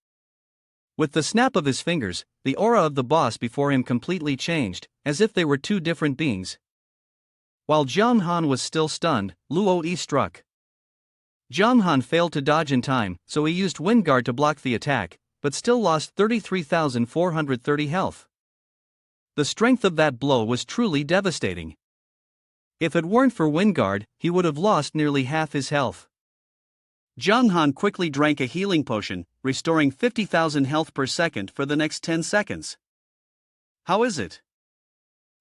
[SPEAKER 2] With the snap of his fingers, the aura of the boss before him completely changed, as if they were two different beings. While Jiang Han was still stunned, Luo struck. Jiang Han failed to dodge in time, so he used Wind Guard to block the attack, but still lost 33,430 health. The strength of that blow was truly devastating. If it weren't for Wind Guard, he would have lost nearly half his health. Jiang Han quickly drank a healing potion, restoring 50,000 health per second for the next 10 seconds. How is it?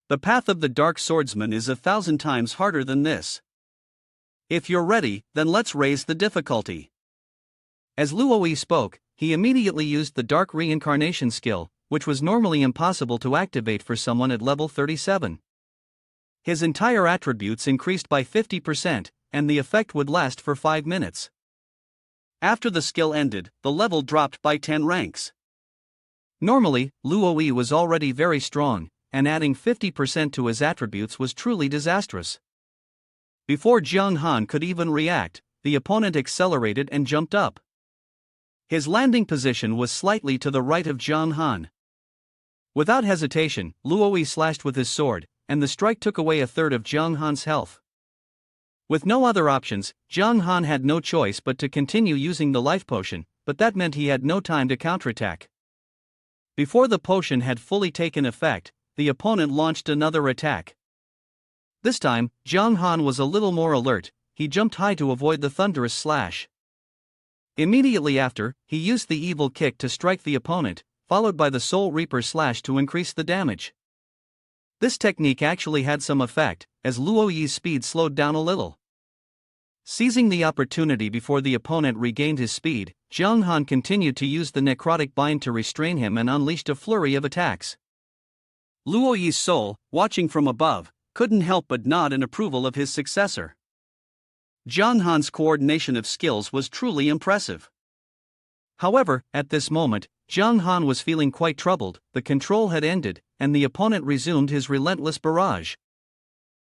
[SPEAKER 2] The path of the Dark Swordsman is 1,000 times harder than this. If you're ready, then let's raise the difficulty. As Luo spoke, he immediately used the Dark Reincarnation skill, which was normally impossible to activate for someone at level 37.
[SPEAKER 1] His entire attributes increased by 50%, and the effect would last for 5 minutes.
[SPEAKER 2] After the skill ended, the level dropped by 10 ranks.
[SPEAKER 1] Normally, Luo was already very strong, and adding 50% to his attributes was truly disastrous. Before Jiang Han could even react, the opponent accelerated and jumped up. His landing position was slightly to the right of Jiang Han. Without hesitation, Luo slashed with his sword, and the strike took away a third of Jiang Han's health. With no other options, Jiang Han had no choice but to continue using the life potion, but that meant he had no time to counterattack. Before the potion had fully taken effect, the opponent launched another attack. This time, Jiang Han was a little more alert. He jumped high to avoid the thunderous slash. Immediately after, he used the evil kick to strike the opponent, followed by the Soul Reaper slash to increase the damage. This technique actually had some effect, as Luo's speed slowed down a little. Seizing the opportunity before the opponent regained his speed, Jiang Han continued to use the necrotic bind to restrain him and unleashed a flurry of attacks.
[SPEAKER 2] Luo's soul, watching from above, couldn't help but nod in approval of his successor. Jiang Han's coordination of skills was truly impressive.
[SPEAKER 1] However, at this moment, Jiang Han was feeling quite troubled. The control had ended, and the opponent resumed his relentless barrage.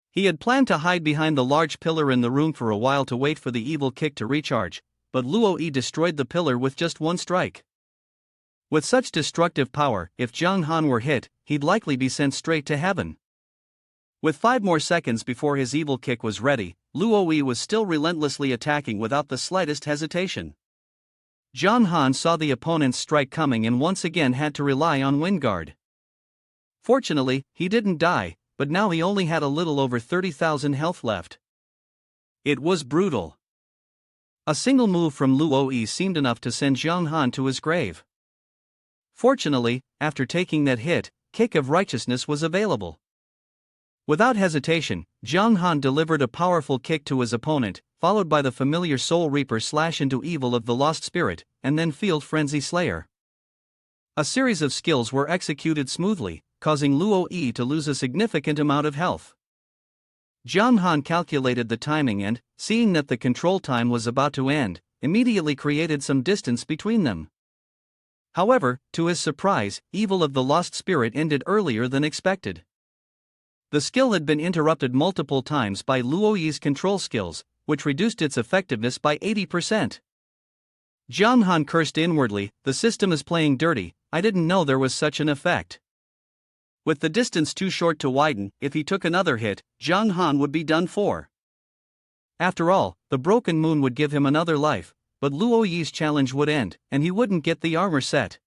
[SPEAKER 1] He had planned to hide behind the large pillar in the room for a while to wait for the evil kick to recharge, but Luo destroyed the pillar with just one strike. With such destructive power, if Jiang Han were hit, he'd likely be sent straight to heaven. With 5 more seconds before his evil kick was ready, Luo was still relentlessly attacking without the slightest hesitation. Jiang Han saw the opponent's strike coming and once again had to rely on wind guard. Fortunately, he didn't die, but now he only had a little over 30,000 health left.
[SPEAKER 2] It was brutal.
[SPEAKER 1] A single move from Luo seemed enough to send Jiang Han to his grave. Fortunately, after taking that hit, Kick of Righteousness was available. Without hesitation, Jiang Han delivered a powerful kick to his opponent, followed by the familiar Soul Reaper slash into Evil of the Lost Spirit, and then Field Frenzy Slayer. A series of skills were executed smoothly, causing Luo to lose a significant amount of health. Jiang Han calculated the timing and, seeing that the control time was about to end, immediately created some distance between them. However, to his surprise, Evil of the Lost Spirit ended earlier than expected. The skill had been interrupted multiple times by Luo's control skills, which reduced its effectiveness by 80%. Jiang Han cursed inwardly, "The system is playing dirty, I didn't know there was such an effect." With the distance too short to widen, if he took another hit, Jiang Han would be done for. After all, the broken moon would give him another life, but Luo's challenge would end, and he wouldn't get the armor set.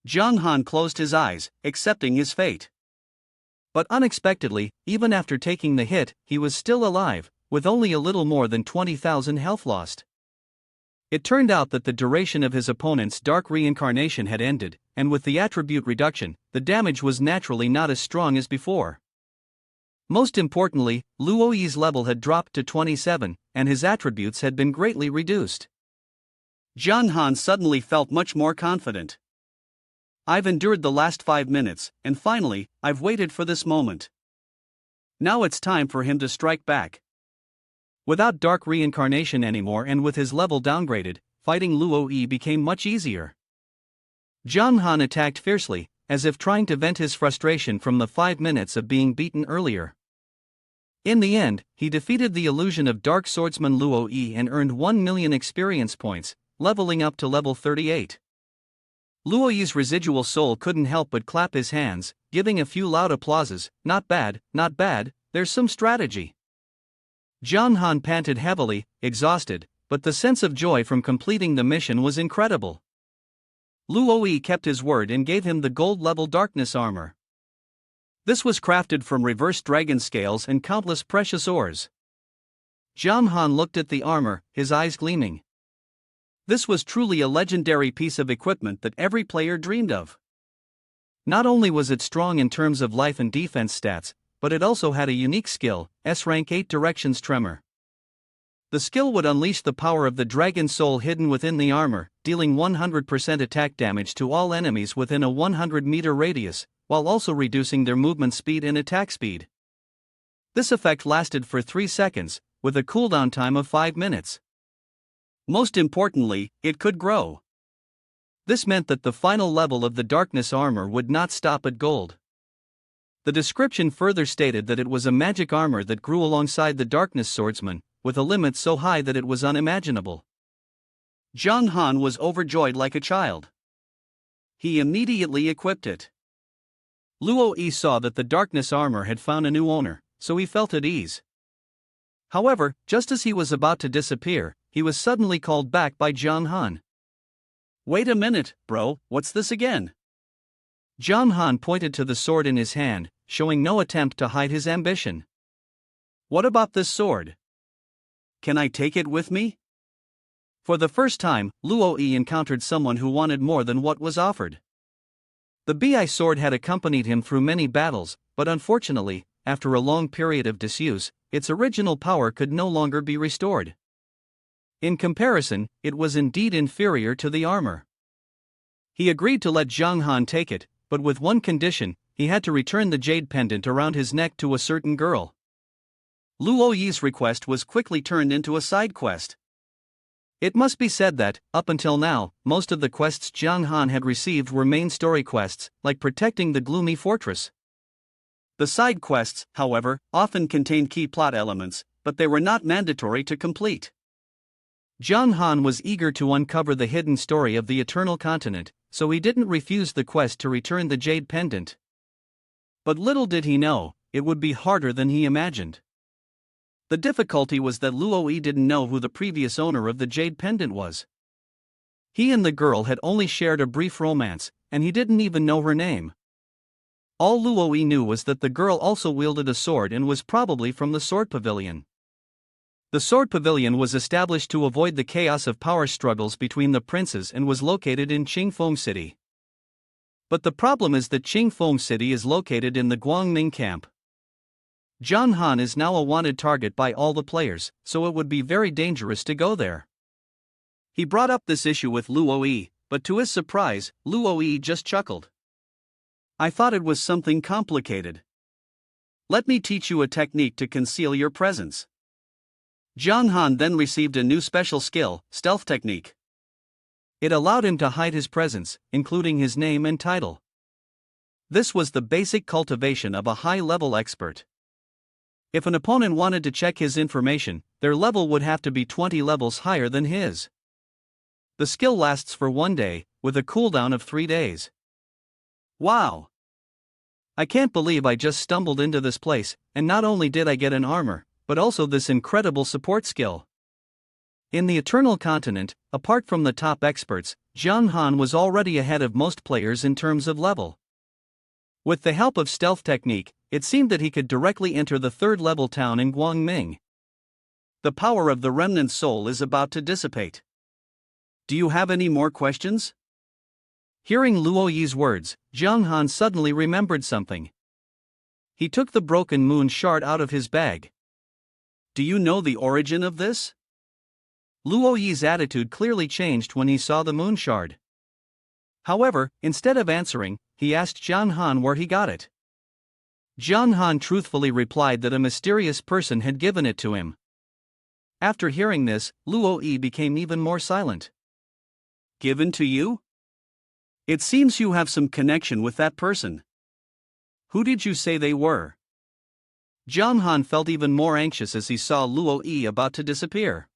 [SPEAKER 2] Jiang Han closed his eyes, accepting his fate.
[SPEAKER 1] But unexpectedly, even after taking the hit, he was still alive, with only a little more than 20,000 health lost. It turned out that the duration of his opponent's dark reincarnation had ended, and with the attribute reduction, the damage was naturally not as strong as before. Most importantly, Luo's level had dropped to 27, and his attributes had been greatly reduced.
[SPEAKER 2] Jiang Han suddenly felt much more confident. "I've endured the last 5 minutes, and finally, I've waited for this moment. Now it's time for him to strike back." Without dark reincarnation anymore and with his level downgraded, fighting Luo became much easier. Jiang Han attacked fiercely, as if trying to vent his frustration from the 5 minutes of being beaten earlier. In the end, he defeated the illusion of Dark Swordsman Luo and earned 1 million experience points, leveling up to level 38. Luo's residual soul couldn't help but clap his hands, giving a few loud applauses. "Not bad, not bad, there's some strategy." Jiang Han panted heavily, exhausted, but the sense of joy from completing the mission was incredible. Luo kept his word and gave him the gold-level darkness armor. This was crafted from reversed dragon scales and countless precious ores. Jiang Han looked at the armor, his eyes gleaming. This was truly a legendary piece of equipment that every player dreamed of. Not only was it strong in terms of life and defense stats, but it also had a unique skill, S-Rank 8 Directions Tremor. The skill would unleash the power of the dragon soul hidden within the armor, dealing 100% attack damage to all enemies within a 100-meter radius, while also reducing their movement speed and attack speed.
[SPEAKER 1] This effect lasted for 3 seconds, with a cooldown time of 5 minutes.
[SPEAKER 2] Most importantly, it could grow.
[SPEAKER 1] This meant that the final level of the darkness armor would not stop at gold. The description further stated that it was a magic armor that grew alongside the darkness swordsman, with a limit so high that it was unimaginable.
[SPEAKER 2] Zhang Han was overjoyed like a child. He immediately equipped it.
[SPEAKER 1] Luo Yi saw that the darkness armor had found a new owner, so he felt at ease. However, just as he was about to disappear, he was suddenly called back by Zhang Han.
[SPEAKER 2] "Wait a minute, bro, what's this again?"
[SPEAKER 1] Zhang Han pointed to the sword in his hand, showing no attempt to hide his ambition.
[SPEAKER 2] "What about this sword? Can I take it with me?"
[SPEAKER 1] For the first time, Luo Yi encountered someone who wanted more than what was offered. The Bi sword had accompanied him through many battles, but unfortunately, after a long period of disuse, its original power could no longer be restored. In comparison, it was indeed inferior to the armor. He agreed to let Zhang Han take it, but with one condition: he had to return the jade pendant around his neck to a certain girl.
[SPEAKER 2] Luo Yi's request was quickly turned into a side quest.
[SPEAKER 1] It must be said that, up until now, most of the quests Zhang Han had received were main story quests, like protecting the gloomy fortress.
[SPEAKER 2] The side quests, however, often contained key plot elements, but they were not mandatory to complete.
[SPEAKER 1] Zhang Han was eager to uncover the hidden story of the Eternal Continent, so he didn't refuse the quest to return the jade pendant. But little did he know, it would be harder than he imagined. The difficulty was that Luo Yi didn't know who the previous owner of the jade pendant was. He and the girl had only shared a brief romance, and he didn't even know her name. All Luo Yi knew was that the girl also wielded a sword and was probably from the Sword Pavilion. The Sword Pavilion was established to avoid the chaos of power struggles between the princes and was located in Qingfeng City. But the problem is that Qingfeng City is located in the Guangming camp. Zhang Han is now a wanted target by all the players, so it would be very dangerous to go there.
[SPEAKER 2] He brought up this issue with Luo Yi, but to his surprise, Luo Yi just chuckled. "I thought it was something complicated. Let me teach you a technique to conceal your presence." Zhang Han then received a new special skill, stealth technique.
[SPEAKER 1] It allowed him to hide his presence, including his name and title. This was the basic cultivation of a high-level expert. If an opponent wanted to check his information, their level would have to be 20 levels higher than his. The skill lasts for 1 day, with a cooldown of 3 days.
[SPEAKER 2] Wow!
[SPEAKER 1] I can't believe I just stumbled into this place, and not only did I get an armor, but also this incredible support skill. In the Eternal Continent, apart from the top experts, Zhang Han was already ahead of most players in terms of level. With the help of stealth technique, it seemed that he could directly enter the third-level town in Guangming.
[SPEAKER 2] The power of the remnant soul is about to dissipate. Do you have any more questions?
[SPEAKER 1] Hearing Luo Yi's words, Zhang Han suddenly remembered something. He took the broken moon shard out of his bag.
[SPEAKER 2] Do you know the origin of this?
[SPEAKER 1] Luo Yi's attitude clearly changed when he saw the moon shard. However, instead of answering, he asked Zhang Han where he got it. Zhang Han truthfully replied that a mysterious person had given it to him. After hearing this, Luo Yi became even more silent.
[SPEAKER 2] Given to you? It seems you have some connection with that person. Who did you say they were?
[SPEAKER 1] Zhang Han felt even more anxious as he saw Luo Yi about to disappear.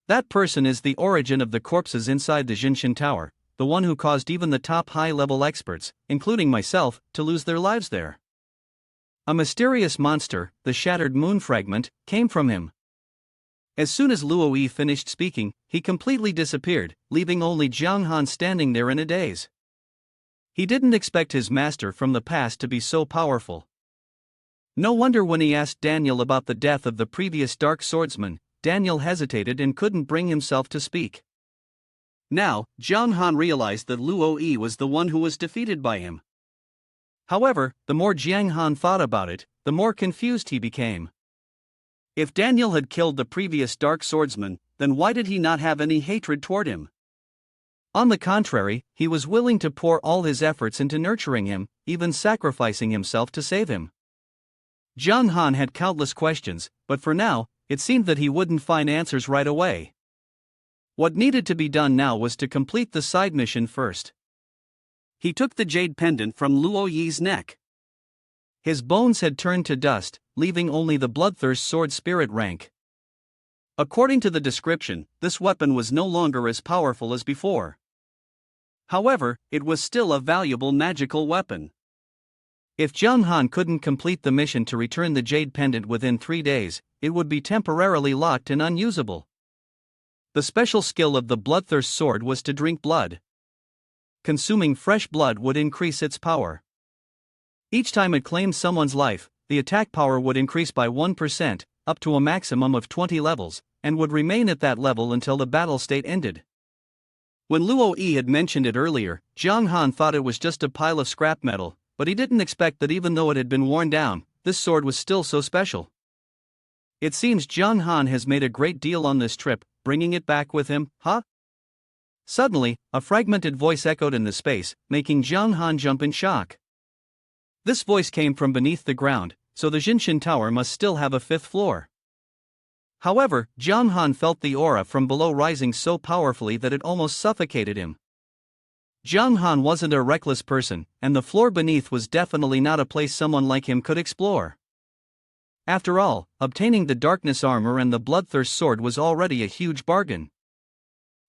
[SPEAKER 1] That person is the origin of the corpses inside the Jinshin Tower, the one who caused even the top high-level experts, including myself, to lose their lives there. A mysterious monster, the shattered moon fragment, came from him. As soon as Luo Yi finished speaking, he completely disappeared, leaving only Zhang Han standing there in a daze. He didn't expect his master from the past to be so powerful. No wonder when he asked Daniel about the death of the previous dark swordsman, Daniel hesitated and couldn't bring himself to speak.
[SPEAKER 2] Now, Zhang Han realized that Luo Yi was the one who was defeated by him.
[SPEAKER 1] However, the more Zhang Han thought about it, the more confused he became.
[SPEAKER 2] If Daniel had killed the previous dark swordsman, then why did he not have any hatred toward him?
[SPEAKER 1] On the contrary, he was willing to pour all his efforts into nurturing him, even sacrificing himself to save him.
[SPEAKER 2] John Han had countless questions, but for now, it seemed that he wouldn't find answers right away. What needed to be done now was to complete the side mission first. He took the jade pendant from Luo Yi's neck. His bones had turned to dust, leaving only the bloodthirst sword spirit rank. According to the description, this weapon was no longer as powerful as before. However, it was still a valuable magical weapon. If John Han couldn't complete the mission to return the jade pendant within 3 days, it would be temporarily locked and unusable. The special skill of the bloodthirst sword was to drink blood. Consuming fresh blood would increase its power. Each time it claimed someone's life, the attack power would increase by 1%, up to a maximum of 20 levels, and would remain at that level until the battle state ended. When Luo Yi had mentioned it earlier, John Han thought it was just a pile of scrap metal, but he didn't expect that even though it had been worn down, this sword was still so special. It seems John Han has made a great deal on this trip, bringing it back with him, huh? Suddenly, a fragmented voice echoed in the space, making John Han jump in shock. This voice came from beneath the ground, so the Jinshin Tower must still have a 5th floor. However, John Han felt the aura from below rising so powerfully that it almost suffocated him. John Han wasn't a reckless person, and the floor beneath was definitely not a place someone like him could explore. After all, obtaining the darkness armor and the bloodthirst sword was already a huge bargain.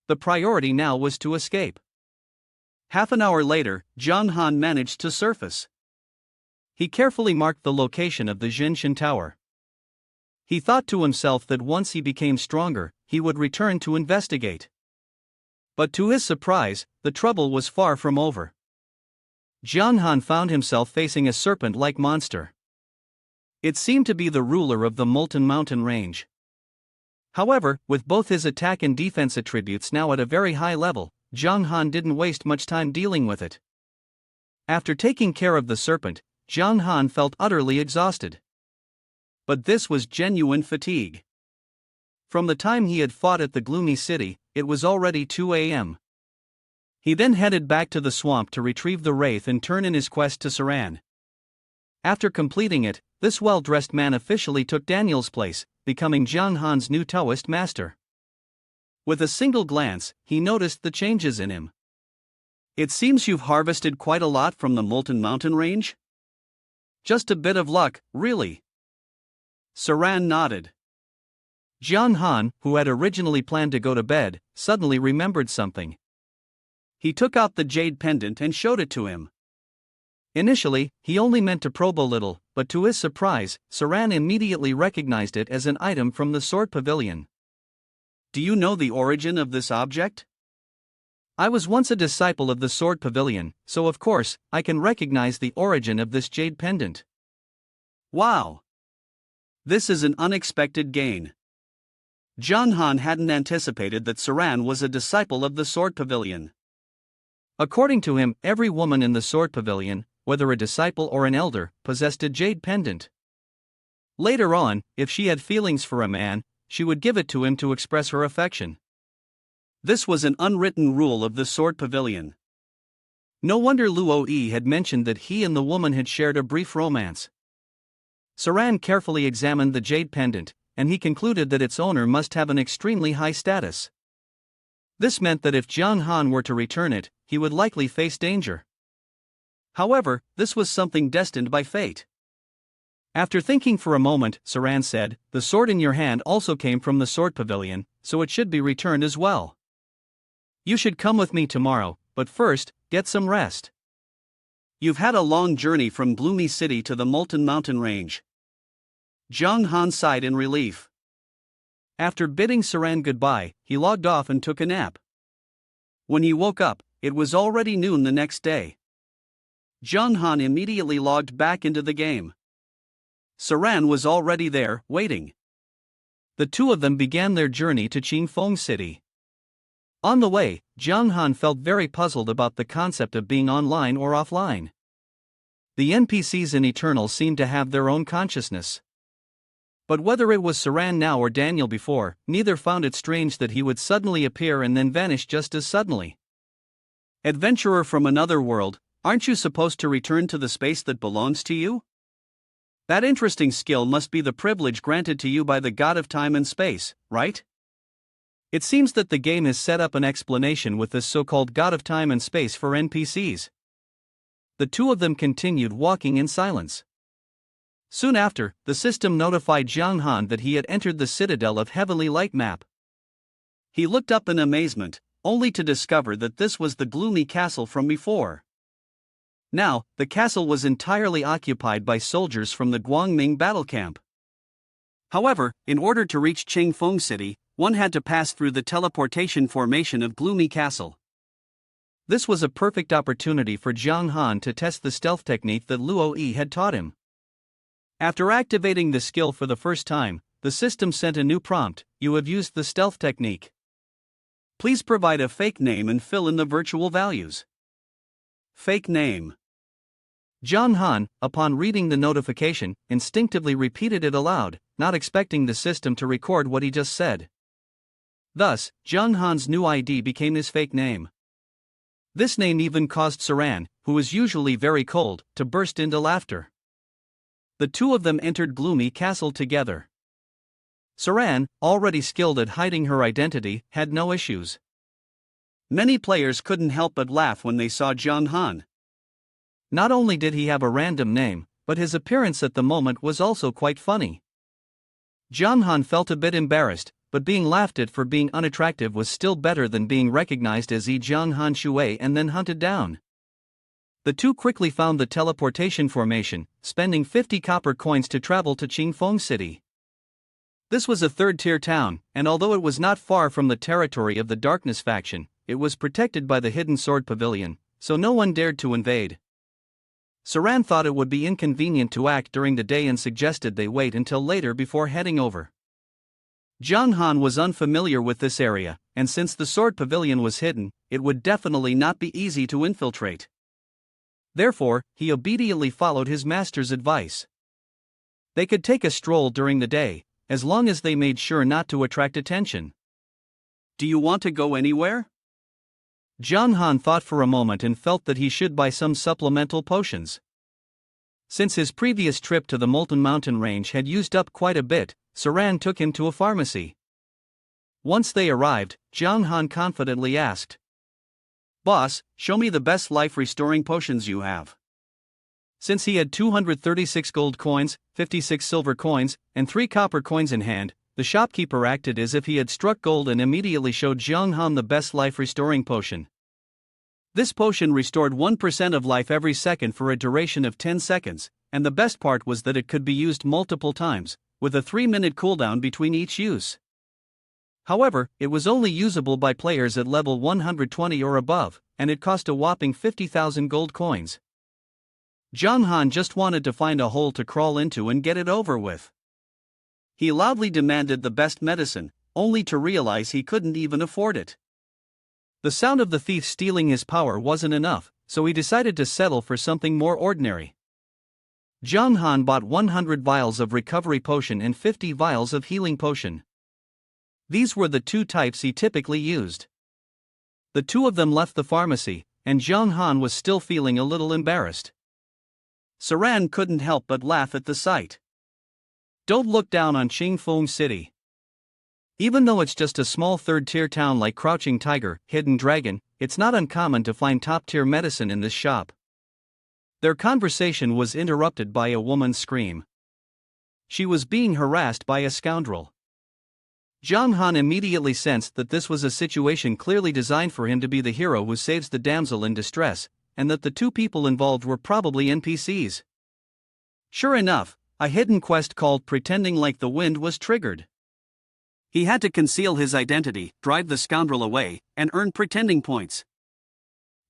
[SPEAKER 2] The priority now was to escape. Half an hour later, John Han managed to surface. He carefully marked the location of the Jinshin Tower. He thought to himself that once he became stronger, he would return to investigate. But to his surprise, the trouble was far from over. John Han found himself facing a serpent-like monster. It seemed to be the ruler of the Molten Mountain range. However, with both his attack and defense attributes now at a very high level, John Han didn't waste much time dealing with it. After taking care of the serpent, John Han felt utterly exhausted. But this was genuine fatigue. From the time he had fought at the gloomy city, it was already 2 a.m. He then headed back to the swamp to retrieve the wraith and turn in his quest to Saran. After completing it, this well-dressed man officially took Daniel's place, becoming John Han's new Taoist master. With a single glance, he noticed the changes in him. It seems you've harvested quite a lot from the Molten Mountain range? Just a bit of luck, really. Saran nodded. John Han, who had originally planned to go to bed, suddenly remembered something. He took out the jade pendant and showed it to him. Initially, he only meant to probe a little, but to his surprise, Saran immediately recognized it as an item from the Sword Pavilion. Do you know the origin of this object? I was once a disciple of the Sword Pavilion, so of course, I can recognize the origin of this jade pendant. Wow! This is an unexpected gain. John Han hadn't anticipated that Saran was a disciple of the Sword Pavilion. According to him, every woman in the Sword Pavilion, whether a disciple or an elder, possessed a jade pendant. Later on, if she had feelings for a man, she would give it to him to express her affection. This was an unwritten rule of the Sword Pavilion. No wonder Luo Yi had mentioned that he and the woman had shared a brief romance. Saran carefully examined the jade pendant, and he concluded that its owner must have an extremely high status. This meant that if John Han were to return it, he would likely face danger. However, this was something destined by fate. After thinking for a moment, Saran said, "The sword in your hand also came from the Sword Pavilion, so it should be returned as well. You should come with me tomorrow, but first, get some rest. You've had a long journey from Gloomy City to the Molten Mountain range." John Han sighed in relief. After bidding Saran goodbye, he logged off and took a nap. When he woke up, it was already noon the next day. John Han immediately logged back into the game. Saran was already there, waiting. The two of them began their journey to Qingfeng City. On the way, John Han felt very puzzled about the concept of being online or offline. The NPCs in Eternal seemed to have their own consciousness. But whether it was Saran now or Daniel before, neither found it strange that he would suddenly appear and then vanish just as suddenly. Adventurer from another world, aren't you supposed to return to the space that belongs to you? That interesting skill must be the privilege granted to you by the god of time and space, right?
[SPEAKER 1] It seems that the game has set up an explanation with this so-called god of time and space for NPCs. The two of them continued walking in silence. Soon after, the system notified Jiang Han that he had entered the Citadel of Heavenly Light map.
[SPEAKER 2] He looked up in amazement, only to discover that this was the gloomy castle from before. Now, the castle was entirely occupied by soldiers from the Guangming battle camp. However, in order to reach Qingfeng City, one had to pass through the teleportation formation of Gloomy Castle.
[SPEAKER 1] This was a perfect opportunity for Jiang Han to test the stealth technique that Luo Yi had taught him. After activating the skill for the first time, the system sent a new prompt: "You have used the stealth technique. Please provide a fake name and fill in the virtual values."
[SPEAKER 2] Fake name.
[SPEAKER 1] Jiang Han, upon reading the notification, instinctively repeated it aloud, not expecting the system to record what he just said. Thus, Jiang Han's new ID became his fake name. This name even caused Saran, who is usually very cold, to burst into laughter. The two of them entered Gloomy Castle together. Saran, already skilled at hiding her identity, had no issues.
[SPEAKER 2] Many players couldn't help but laugh when they saw Jiang Han.
[SPEAKER 1] Not only did he have a random name, but his appearance at the moment was also quite funny. Jiang Han felt a bit embarrassed, but being laughed at for being unattractive was still better than being recognized as Jiang Han Shui and then hunted down. The two quickly found the teleportation formation, spending 50 copper coins to travel to Qingfeng City. This was a third-tier town, and although it was not far from the territory of the Darkness faction, it was protected by the Hidden Sword Pavilion, so no one dared to invade. Saran thought it would be inconvenient to act during the day and suggested they wait until later before heading over. Jiang Han was unfamiliar with this area, and since the Sword Pavilion was hidden, it would definitely not be easy to infiltrate. Therefore, he obediently followed his master's advice. They could take a stroll during the day, as long as they made sure not to attract attention.
[SPEAKER 2] "Do you want to go anywhere?"
[SPEAKER 1] Jiang Han thought for a moment and felt that he should buy some supplemental potions. Since his previous trip to the Molten Mountain Range had used up quite a bit, Saran took him to a pharmacy. Once they arrived, Jiang Han confidently asked, "Boss, show me the best life-restoring potions you have." Since he had 236 gold coins, 56 silver coins, and 3 copper coins in hand, the shopkeeper acted as if he had struck gold and immediately showed Jiang Han the best life-restoring potion. This potion restored 1% of life every second for a duration of 10 seconds, and the best part was that it could be used multiple times, with a 3-minute cooldown between each use. However, it was only usable by players at level 120 or above, and it cost a whopping 50,000 gold coins. Jiang Han just wanted to find a hole to crawl into and get it over with. He loudly demanded the best medicine, only to realize he couldn't even afford it. The sound of the thief stealing his power wasn't enough, so he decided to settle for something more ordinary. Jiang Han bought 100 vials of recovery potion and 50 vials of healing potion. These were the two types he typically used. The two of them left the pharmacy, and Jiang Han was still feeling a little embarrassed. Saran couldn't help but laugh at the sight. Don't look down on Qingfeng City. Even though it's just a small third-tier town like Crouching Tiger, Hidden Dragon, it's not uncommon to find top-tier medicine in this shop. Their conversation was interrupted by a woman's scream. She was being harassed by a scoundrel. Jiang Han immediately sensed that this was a situation clearly designed for him to be the hero who saves the damsel in distress, and that the two people involved were probably NPCs. Sure enough, a hidden quest called Pretending Like the Wind was triggered. He had to conceal his identity, drive the scoundrel away, and earn pretending points.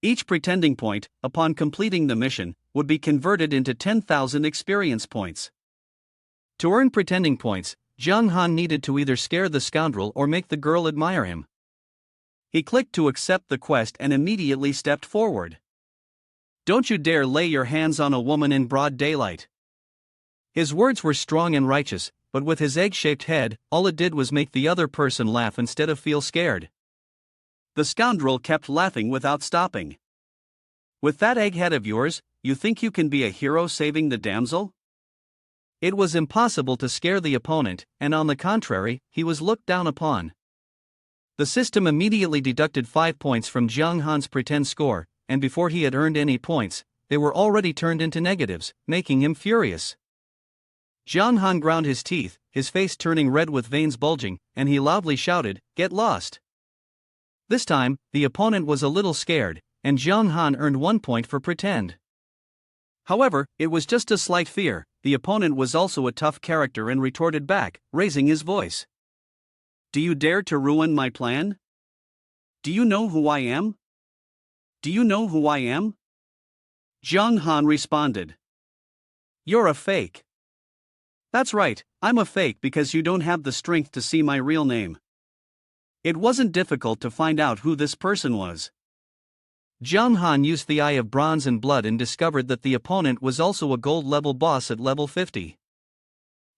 [SPEAKER 1] Each pretending point, upon completing the mission, would be converted into 10,000 experience points. To earn pretending points, Jiang Han needed to either scare the scoundrel or make the girl admire him. He clicked to accept the quest and immediately stepped forward. "Don't you dare lay your hands on a woman in broad daylight." His words were strong and righteous, but with his egg-shaped head, all it did was make the other person laugh instead of feel scared. The scoundrel kept laughing without stopping. "With that egghead of yours, you think you can be a hero saving the damsel?" It was impossible to scare the opponent, and on the contrary, he was looked down upon. The system immediately deducted 5 points from Jiang Han's pretend score, and before he had earned any points, they were already turned into negatives, making him furious. Jiang Han ground his teeth, his face turning red with veins bulging, and he loudly shouted, "Get lost!" This time, the opponent was a little scared, and Jiang Han earned 1 point for pretend. However, it was just a slight fear. The opponent was also a tough character and retorted back, raising his voice. "Do you dare to ruin my plan? Do you know who I am? Do you know who I am?" Jiang Han responded. "You're a fake." "That's right, I'm a fake because you don't have the strength to see my real name." It wasn't difficult to find out who this person was. Jiang Han used the Eye of Bronze and Blood and discovered that the opponent was also a gold-level boss at level 50.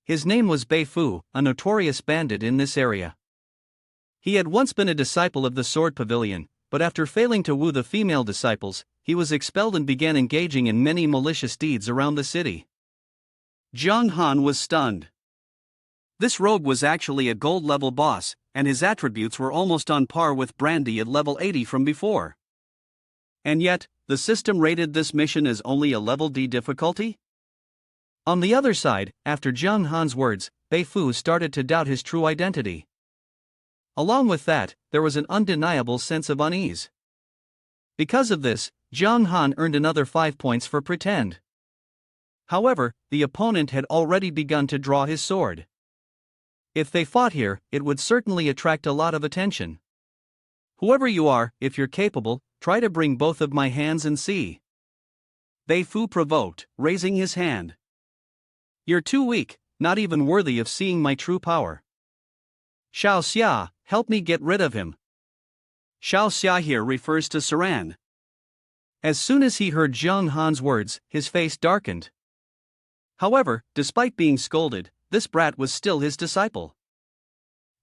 [SPEAKER 1] His name was Bei Fu, a notorious bandit in this area. He had once been a disciple of the Sword Pavilion, but after failing to woo the female disciples, he was expelled and began engaging in many malicious deeds around the city. Jiang Han was stunned. This rogue was actually a gold-level boss, and his attributes were almost on par with Brandy at level 80 from before. And yet, the system rated this mission as only a level D difficulty? On the other side, after Jiang Han's words, Bei Fu started to doubt his true identity. Along with that, there was an undeniable sense of unease. Because of this, Jiang Han earned another 5 points for pretend. However, the opponent had already begun to draw his sword. If they fought here, it would certainly attract a lot of attention. "Whoever you are, if you're capable, try to bring both of my hands and see." Bei Fu provoked, raising his hand. "You're too weak, not even worthy of seeing my true power." "Xiao Xia, help me get rid of him." Xiao Xia here refers to Saran. As soon as he heard Jiang Han's words, his face darkened. However, despite being scolded, this brat was still his disciple.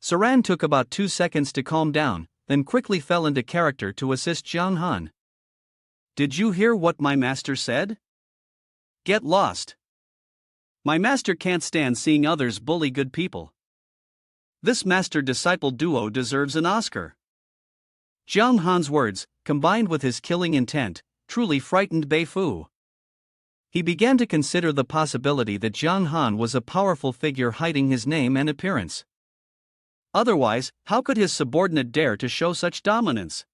[SPEAKER 1] Saran took about 2 seconds to calm down, then quickly fell into character to assist Jiang Han. "Did you hear what my master said? Get lost. My master can't stand seeing others bully good people. This master-disciple duo deserves an Oscar." Jiang Han's words, combined with his killing intent, truly frightened Bei Fu. He began to consider the possibility that Jiang Han was a powerful figure hiding his name and appearance. Otherwise, how could his subordinate dare to show such dominance?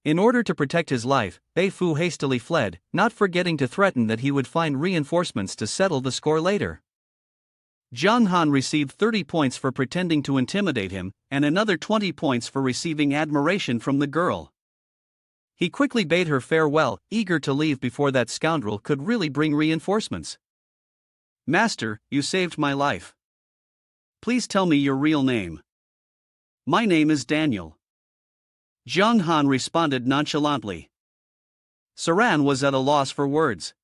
[SPEAKER 1] In order to protect his life, Bei Fu hastily fled, not forgetting to threaten that he would find reinforcements to settle the score later. Jiang Han received 30 points for pretending to intimidate him, and another 20 points for receiving admiration from the girl. He quickly bade her farewell, eager to leave before that scoundrel could really bring reinforcements. "Master, you saved my life. Please tell me your real name." "My name is Daniel." Jiang Han responded nonchalantly. Saran was at a loss for words.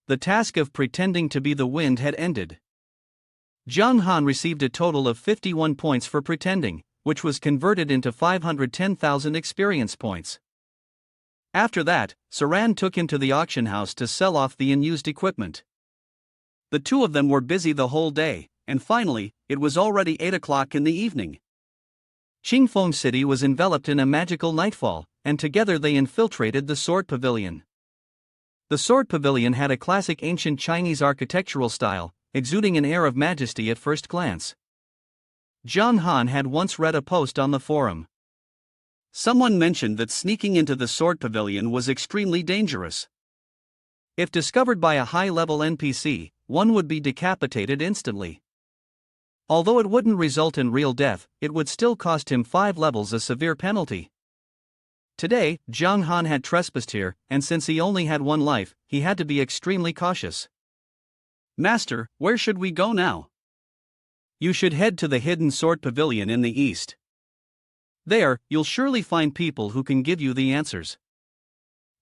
[SPEAKER 1] The task of pretending to be the wind had ended. Jiang Han received a total of 51 points for pretending, which was converted into 510,000 experience points. After that, Saran took him to the auction house to sell off the unused equipment. The two of them were busy the whole day, and finally, it was already 8 o'clock in the evening. Qingfeng City was enveloped in a magical nightfall, and together they infiltrated the Sword Pavilion. The Sword Pavilion had a classic ancient Chinese architectural style, exuding an air of majesty at first glance. Jiang Han had once read a post on the forum. Someone mentioned that sneaking into the Sword Pavilion was extremely dangerous. If discovered by a high-level NPC, one would be decapitated instantly. Although it wouldn't result in real death, it would still cost him 5 levels a severe penalty. Today, Jiang Han had trespassed here, and since he only had 1 life, he had to be extremely cautious. "Master, where should we go now?" "You should head to the hidden Sword Pavilion in the east. There, you'll surely find people who can give you the answers."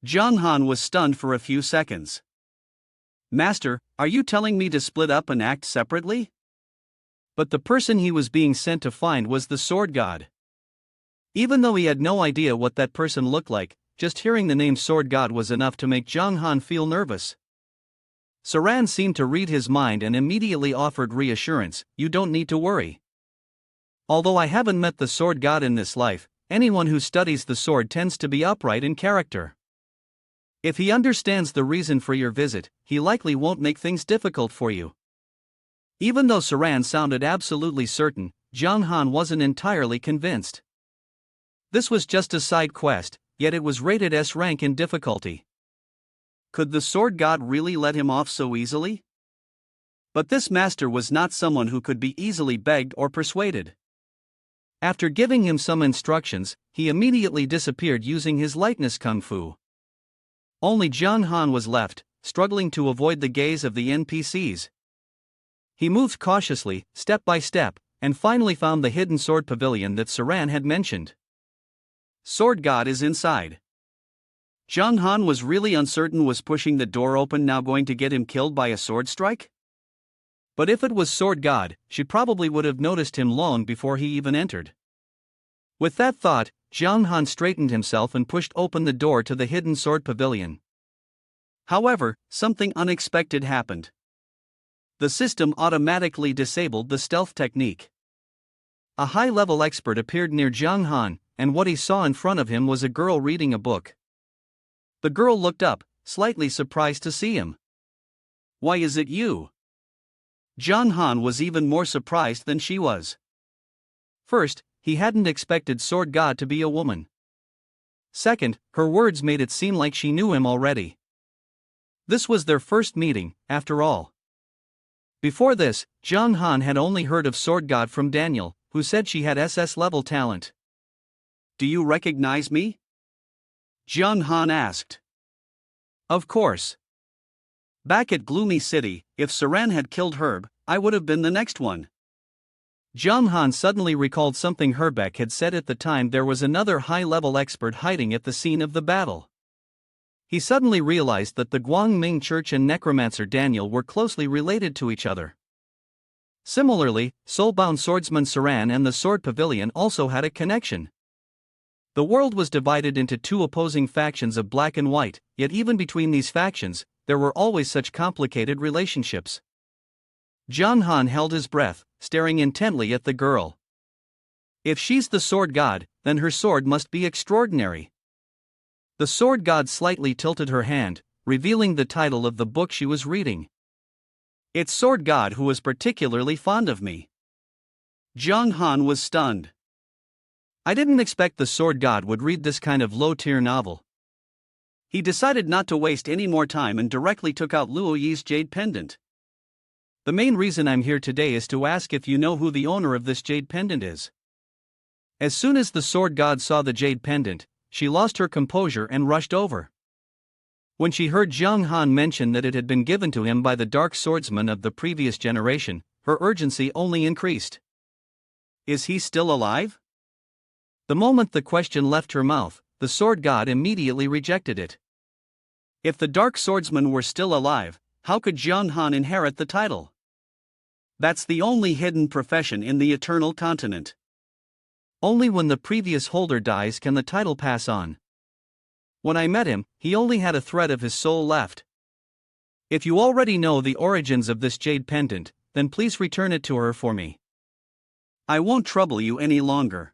[SPEAKER 1] Jiang Han was stunned for a few seconds. "Master, are you telling me to split up and act separately?" But the person he was being sent to find was the Sword God. Even though he had no idea what that person looked like, just hearing the name Sword God was enough to make Jiang Han feel nervous. Saran seemed to read his mind and immediately offered reassurance, "You don't need to worry. Although I haven't met the sword god in this life, anyone who studies the sword tends to be upright in character. If he understands the reason for your visit, he likely won't make things difficult for you." Even though Saran sounded absolutely certain, Jiang Han wasn't entirely convinced. This was just a side quest, yet it was rated S rank in difficulty. Could the sword god really let him off so easily? But this master was not someone who could be easily begged or persuaded. After giving him some instructions, he immediately disappeared using his lightness kung fu. Only Jiang Han was left, struggling to avoid the gaze of the NPCs. He moved cautiously, step by step, and finally found the hidden sword pavilion that Saran had mentioned. Sword god is inside. Jiang Han was really uncertain, was pushing the door open now going to get him killed by a sword strike? But if it was sword god, she probably would have noticed him long before he even entered. With that thought, Jiang Han straightened himself and pushed open the door to the hidden sword pavilion. However, something unexpected happened. The system automatically disabled the stealth technique. A high-level expert appeared near Jiang Han, and what he saw in front of him was a girl reading a book. The girl looked up, slightly surprised to see him. "Why is it you?" Jiang Han was even more surprised than she was. First, he hadn't expected sword god to be a woman. Second, her words made it seem like she knew him already. This was their first meeting, after all. Before this, Jiang Han had only heard of sword god from Daniel, who said she had SS-level talent. "Do you recognize me?" Jiang Han asked. "Of course. Back at Gloomy City, if Saran had killed Herb, I would have been the next one." Jiang Han suddenly recalled something Herbeck had said at the time. There was another high-level expert hiding at the scene of the battle. He suddenly realized that the Guangming Church and necromancer Daniel were closely related to each other. Similarly, soulbound swordsman Saran and the sword pavilion also had a connection. The world was divided into two opposing factions of black and white, yet even between these factions, there were always such complicated relationships. Jiang Han held his breath, staring intently at the girl. If she's the sword god, then her sword must be extraordinary. The sword god slightly tilted her hand, revealing the title of the book she was reading. "It's sword god who was particularly fond of me." Jiang Han was stunned. I didn't expect the sword god would read this kind of low-tier novel. He decided not to waste any more time and directly took out Luo Yi's jade pendant. "The main reason I'm here today is to ask if you know who the owner of this jade pendant is." As soon as the sword god saw the jade pendant, she lost her composure and rushed over. When she heard Jiang Han mention that it had been given to him by the dark swordsman of the previous generation, her urgency only increased. "Is he still alive?" The moment the question left her mouth, the sword god immediately rejected it. If the dark swordsman were still alive, how could Jiang Han inherit the title? That's the only hidden profession in the Eternal Continent. Only when the previous holder dies can the title pass on. When I met him, he only had a thread of his soul left. If you already know the origins of this jade pendant, then please return it to her for me. I won't trouble you any longer.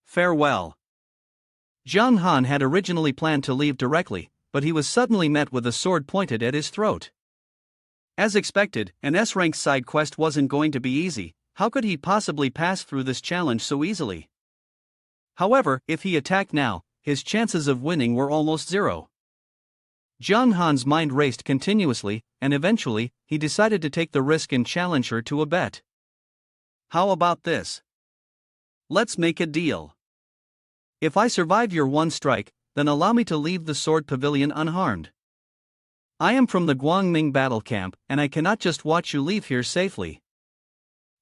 [SPEAKER 1] Farewell. Jiang Han had originally planned to leave directly, but he was suddenly met with a sword pointed at his throat. As expected, an S-rank side quest wasn't going to be easy. How could he possibly pass through this challenge so easily? However, if he attacked now, his chances of winning were almost zero. Jiang Han's mind raced continuously, and eventually, he decided to take the risk and challenge her to a bet. "How about this? Let's make a deal. If I survive your one strike, then allow me to leave the sword pavilion unharmed. I am from the Guangming battle camp, and I cannot just watch you leave here safely.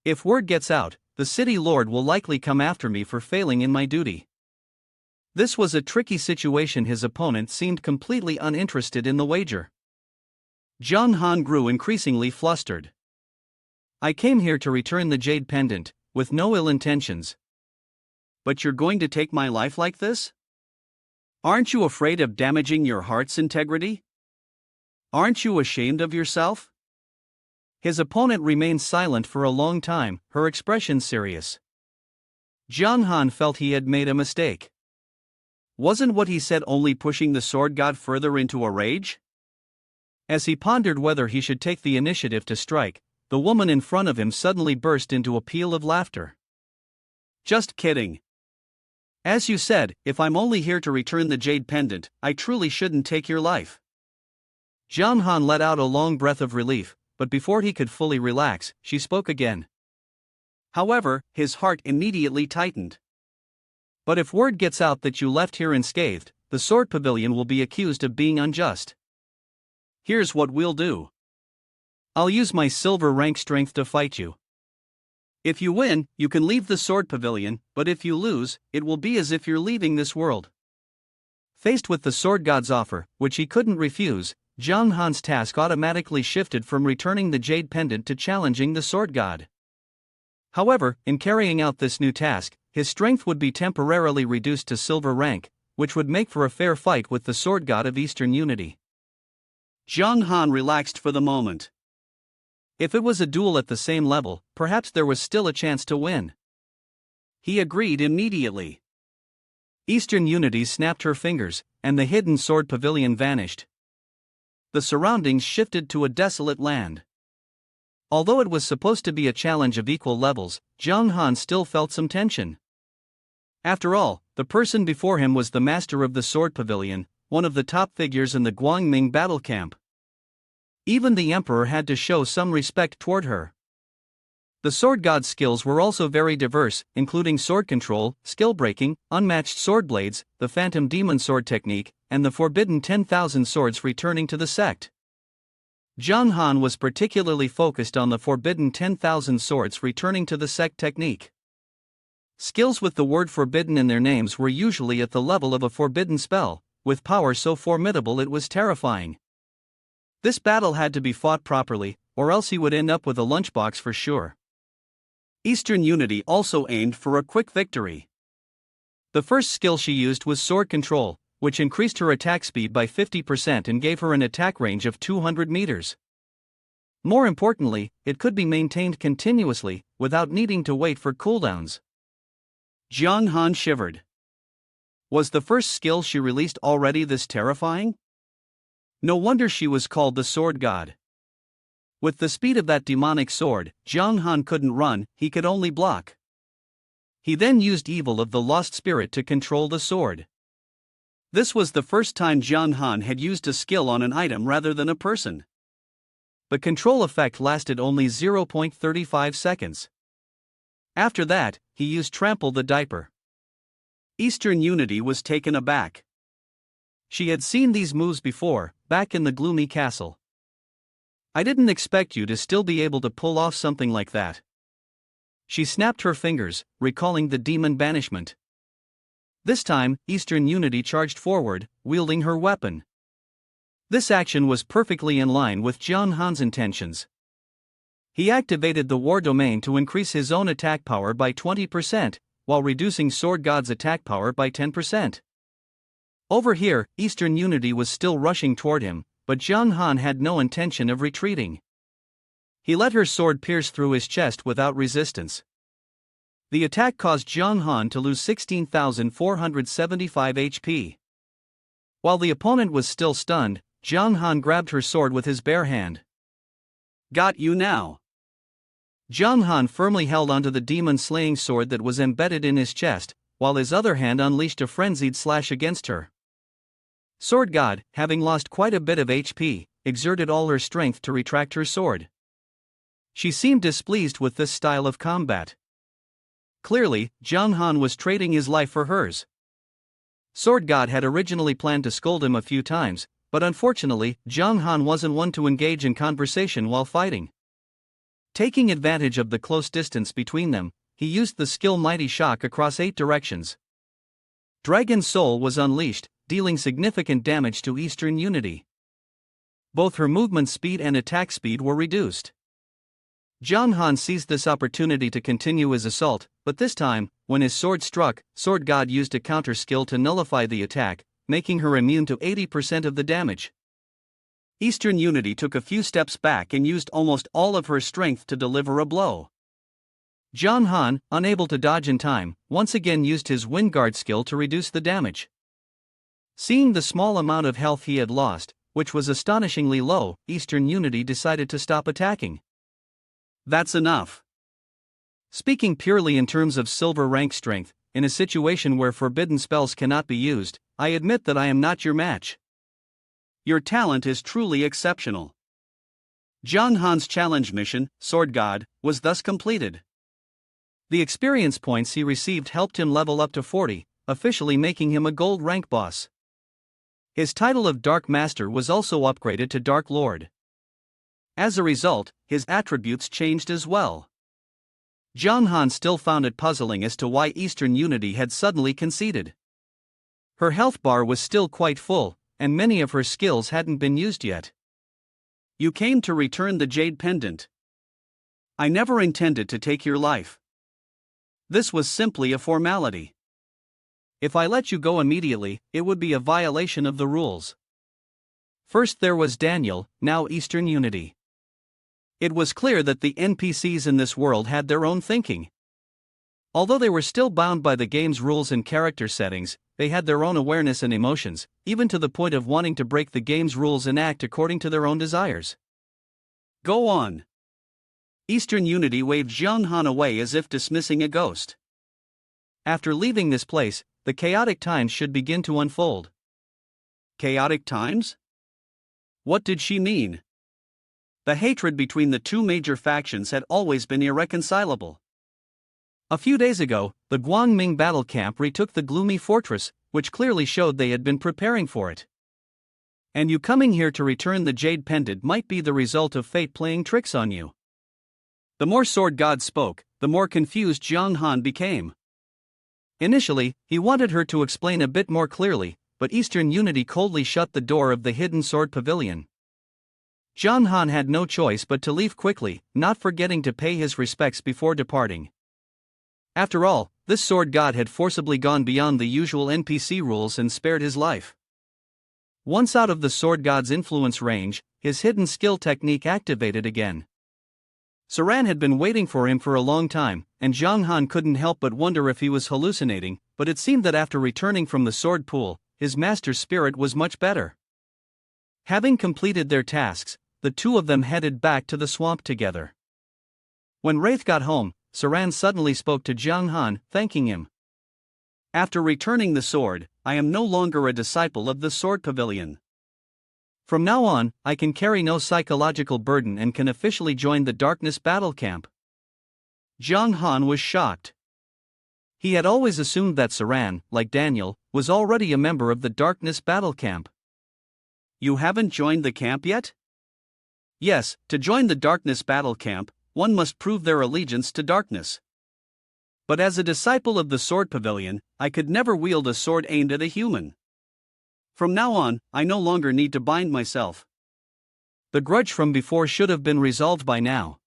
[SPEAKER 1] If word gets out, the city lord will likely come after me for failing in my duty." This was a tricky situation. His opponent seemed completely uninterested in the wager. Jiang Han grew increasingly flustered. "I came here to return the jade pendant, with no ill intentions. But you're going to take my life like this? Aren't you afraid of damaging your heart's integrity?"
[SPEAKER 2] Aren't you ashamed of yourself? His opponent remained silent for a long time, her expression serious. Jiang Han felt he had made a mistake. Wasn't what he said only pushing the sword god further into a rage? As he pondered whether he should take the initiative to strike, the woman in front of him suddenly burst into a peal of laughter. Just kidding. As you said, if I'm only here to return the jade pendant, I truly shouldn't take your life. Jiang Han let out a long breath of relief, but before he could fully relax, she spoke again. However, his heart immediately tightened. But if word gets out that you left here unscathed, the sword pavilion will be accused of being unjust. Here's what we'll do. I'll use my silver rank strength to fight you. If you win, you can leave the sword pavilion, but if you lose, it will be as if you're leaving this world. Faced with the sword god's offer, which he couldn't refuse, Jiang Han's task automatically shifted from returning the jade pendant to challenging the sword god. However, in carrying out this new task, his strength would be temporarily reduced to silver rank, which would make for a fair fight with the sword god of Eastern Unity. Jiang Han relaxed for the moment. If it was a duel at the same level, perhaps there was still a chance to win. He agreed immediately. Eastern Unity snapped her fingers, and the hidden sword pavilion vanished. The surroundings shifted to a desolate land. Although it was supposed to be a challenge of equal levels, Jiang Han still felt some tension. After all, the person before him was the master of the sword pavilion, one of the top figures in the Guangming battle camp. Even the emperor had to show some respect toward her. The sword god's skills were also very diverse, including sword control, skill breaking, unmatched sword blades, the phantom demon sword technique, and the forbidden 10,000 swords returning to the sect. Jiang Han was particularly focused on the forbidden 10,000 swords returning to the sect technique. Skills with the word forbidden in their names were usually at the level of a forbidden spell, with power so formidable it was terrifying. This battle had to be fought properly, or else he would end up with a lunchbox for sure. Eastern Unity also aimed for a quick victory. The first skill she used was sword control, which increased her attack speed by 50% and gave her an attack range of 200 meters. More importantly, it could be maintained continuously, without needing to wait for cooldowns. Jiang Han shivered. Was the first skill she released already this terrifying? No wonder she was called the sword god. With the speed of that demonic sword, Jiang Han couldn't run, he could only block. He then used Evil of the Lost Spirit to control the sword. This was the first time Jiang Han had used a skill on an item rather than a person. The control effect lasted only 0.35 seconds. After that, he used Trample the Diaper. Eastern Unity was taken aback. She had seen these moves before, back in the gloomy castle. I didn't expect you to still be able to pull off something like that. She snapped her fingers, recalling the demon banishment. This time, Eastern Unity charged forward, wielding her weapon. This action was perfectly in line with Jiang Han's intentions. He activated the war domain to increase his own attack power by 20%, while reducing Sword God's attack power by 10%. Over here, Eastern Unity was still rushing toward him, but Jiang Han had no intention of retreating. He let her sword pierce through his chest without resistance. The attack caused Jiang Han to lose 16,475 HP. While the opponent was still stunned, Jiang Han grabbed her sword with his bare hand. Got you now. Jiang Han firmly held onto the demon-slaying sword that was embedded in his chest, while his other hand unleashed a frenzied slash against her. Sword God, having lost quite a bit of HP, exerted all her strength to retract her sword. She seemed displeased with this style of combat. Clearly, Jiang Han was trading his life for hers. Sword God had originally planned to scold him a few times, but unfortunately, Jiang Han wasn't one to engage in conversation while fighting. Taking advantage of the close distance between them, he used the skill Mighty Shock across 8 directions. Dragon Soul was unleashed, dealing significant damage to Eastern Unity. Both her movement speed and attack speed were reduced. Jiang Han seized this opportunity to continue his assault, but this time, when his sword struck, Sword God used a counter skill to nullify the attack, making her immune to 80% of the damage. Eastern Unity took a few steps back and used almost all of her strength to deliver a blow. John Han, unable to dodge in time, once again used his wind guard skill to reduce the damage. Seeing the small amount of health he had lost, which was astonishingly low, Eastern Unity decided to stop attacking. That's enough. Speaking purely in terms of silver rank strength, in a situation where forbidden spells cannot be used, I admit that I am not your match. Your talent is truly exceptional. John Han's challenge mission, Sword God, was thus completed. The experience points he received helped him level up to 40, officially making him a gold rank boss. His title of Dark Master was also upgraded to Dark Lord. As a result, his attributes changed as well. John Han still found it puzzling as to why Eastern Unity had suddenly conceded. Her health bar was still quite full, and many of her skills hadn't been used yet. You came to return the Jade Pendant. I never intended to take your life. This was simply a formality. If I let you go immediately, it would be a violation of the rules. First there was Daniel, now Eastern Unity. It was clear that the NPCs in this world had their own thinking. Although they were still bound by the game's rules and character settings, they had their own awareness and emotions, even to the point of wanting to break the game's rules and act according to their own desires. Go on. Eastern Unity waved John Han away as if dismissing a ghost. After leaving this place, the chaotic times should begin to unfold. Chaotic times? What did she mean? The hatred between the two major factions had always been irreconcilable. A few days ago, the Guangming battle camp retook the gloomy fortress, which clearly showed they had been preparing for it. And you coming here to return the Jade Pendant might be the result of fate playing tricks on you. The more Sword God spoke, the more confused John Han became. Initially, he wanted her to explain a bit more clearly, but Eastern Unity coldly shut the door of the hidden sword pavilion. John Han had no choice but to leave quickly, not forgetting to pay his respects before departing. After all, this sword god had forcibly gone beyond the usual NPC rules and spared his life. Once out of the sword god's influence range, his hidden skill technique activated again. Saran had been waiting for him for a long time, and Zhang Han couldn't help but wonder if he was hallucinating, but it seemed that after returning from the sword pool, his master's spirit was much better. Having completed their tasks, the two of them headed back to the swamp together. When Wraith got home, Saran suddenly spoke to Zhang Han, thanking him. After returning the sword, I am no longer a disciple of the sword pavilion. From now on, I can carry no psychological burden and can officially join the Darkness battle camp. Zhang Han was shocked. He had always assumed that Saran, like Daniel, was already a member of the Darkness battle camp. You haven't joined the camp yet? Yes, to join the Darkness battle camp, one must prove their allegiance to darkness. But as a disciple of the sword pavilion, I could never wield a sword aimed at a human. From now on, I no longer need to bind myself. The grudge from before should have been resolved by now.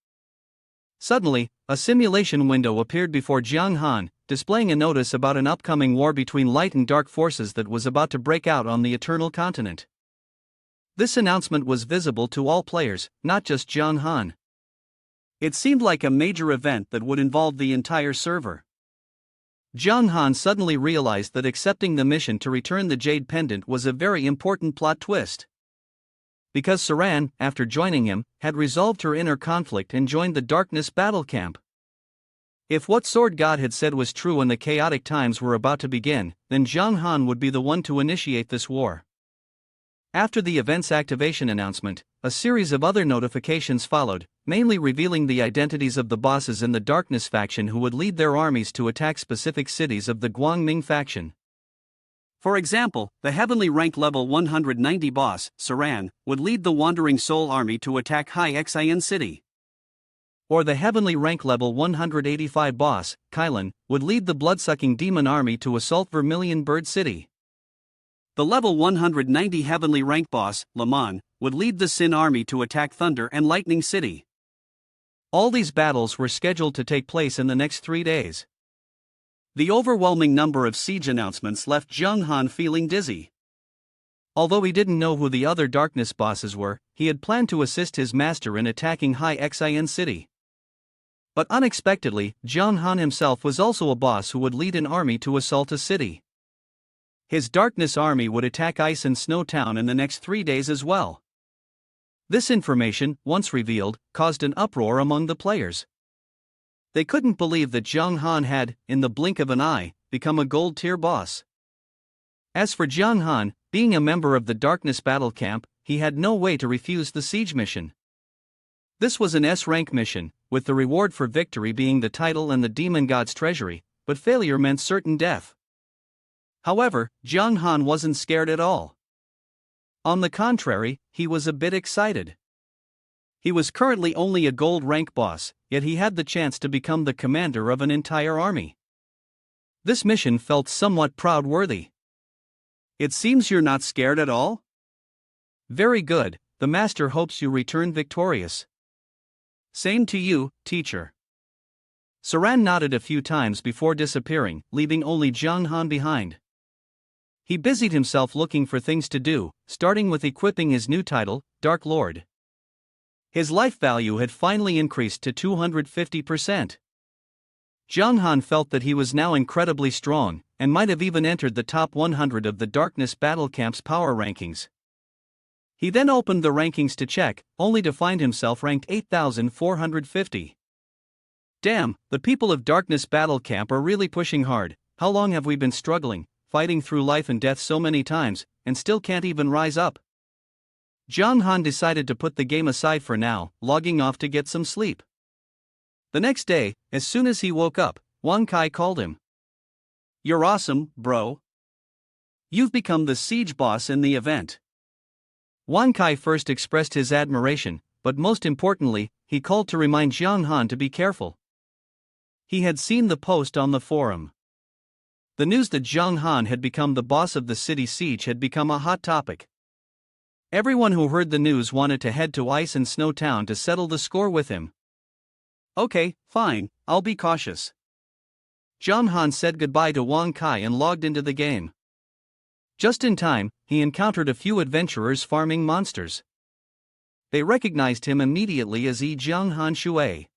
[SPEAKER 2] Suddenly, a simulation window appeared before Jiang Han, displaying a notice about an upcoming war between light and dark forces that was about to break out on the Eternal Continent. This announcement was visible to all players, not just Jiang Han. It seemed like a major event that would involve the entire server. Jiang Han suddenly realized that accepting the mission to return the Jade Pendant was a very important plot twist. Because Saran, after joining him, had resolved her inner conflict and joined the Darkness battle camp. If what Sword God had said was true and the chaotic times were about to begin, then Jiang Han would be the one to initiate this war. After the event's activation announcement, a series of other notifications followed, mainly revealing the identities of the bosses in the Darkness faction who would lead their armies to attack specific cities of the Guangming faction. For example, the heavenly rank level 190 boss, Saran, would lead the Wandering Soul army to attack Hai Xian City. Or the heavenly rank level 185 boss, Kylan, would lead the bloodsucking demon army to assault Vermilion Bird City. The level 190 heavenly rank boss, Laman, would lead the Sin army to attack Thunder and Lightning City. All these battles were scheduled to take place in the next 3 days. The overwhelming number of siege announcements left Jiang Han feeling dizzy. Although he didn't know who the other darkness bosses were, he had planned to assist his master in attacking High Xin City. But unexpectedly, Jiang Han himself was also a boss who would lead an army to assault a city. His darkness army would attack Ice and Snow Town in the next 3 days as well. This information, once revealed, caused an uproar among the players. They couldn't believe that Jiang Han had, in the blink of an eye, become a gold-tier boss. As for Jiang Han, being a member of the Darkness Battle Camp, he had no way to refuse the siege mission. This was an S-rank mission, with the reward for victory being the title and the demon god's treasury, but failure meant certain death. However, Jiang Han wasn't scared at all. On the contrary, he was a bit excited. He was currently only a gold rank boss, yet he had the chance to become the commander of an entire army. This mission felt somewhat proud-worthy. It seems you're not scared at all? Very good, the master hopes you return victorious. Same to you, teacher. Saran nodded a few times before disappearing, leaving only Jiang Han behind. He busied himself looking for things to do, starting with equipping his new title, Dark Lord. His life value had finally increased to 250%. Jiang Han felt that he was now incredibly strong, and might have even entered the top 100 of the Darkness Battle Camp's power rankings. He then opened the rankings to check, only to find himself ranked 8,450. Damn, the people of Darkness Battle Camp are really pushing hard. How long have we been struggling, fighting through life and death so many times, and still can't even rise up? Jiang Han decided to put the game aside for now, logging off to get some sleep. The next day, as soon as he woke up, Wang Kai called him. You're awesome, bro. You've become the siege boss in the event. Wang Kai first expressed his admiration, but most importantly, he called to remind Jiang Han to be careful. He had seen the post on the forum. The news that Jiang Han had become the boss of the city siege had become a hot topic. Everyone who heard the news wanted to head to Ice and Snow Town to settle the score with him. Okay, fine, I'll be cautious. Jiang Han said goodbye to Wang Kai and logged into the game. Just in time, he encountered a few adventurers farming monsters. They recognized him immediately as Jiang Han Shui.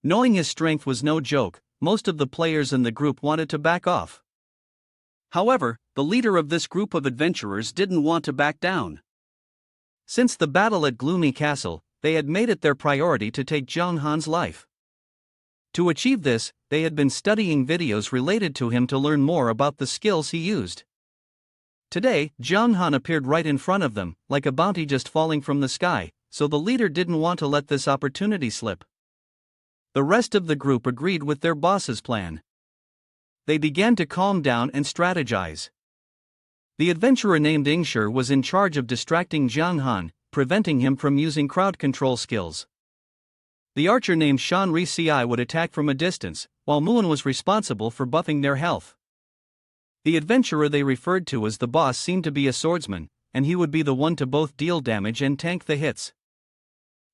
[SPEAKER 2] Knowing his strength was no joke, most of the players in the group wanted to back off. However, the leader of this group of adventurers didn't want to back down. Since the battle at Gloomy Castle, they had made it their priority to take Jiang Han's life. To achieve this, they had been studying videos related to him to learn more about the skills he used. Today, Jiang Han appeared right in front of them, like a bounty just falling from the sky, so the leader didn't want to let this opportunity slip. The rest of the group agreed with their boss's plan. They began to calm down and strategize. The adventurer named Ingshir was in charge of distracting Jiang Han, preventing him from using crowd control skills. The archer named Shan Ri Ci would attack from a distance, while Muan was responsible for buffing their health. The adventurer they referred to as the boss seemed to be a swordsman, and he would be the one to both deal damage and tank the hits.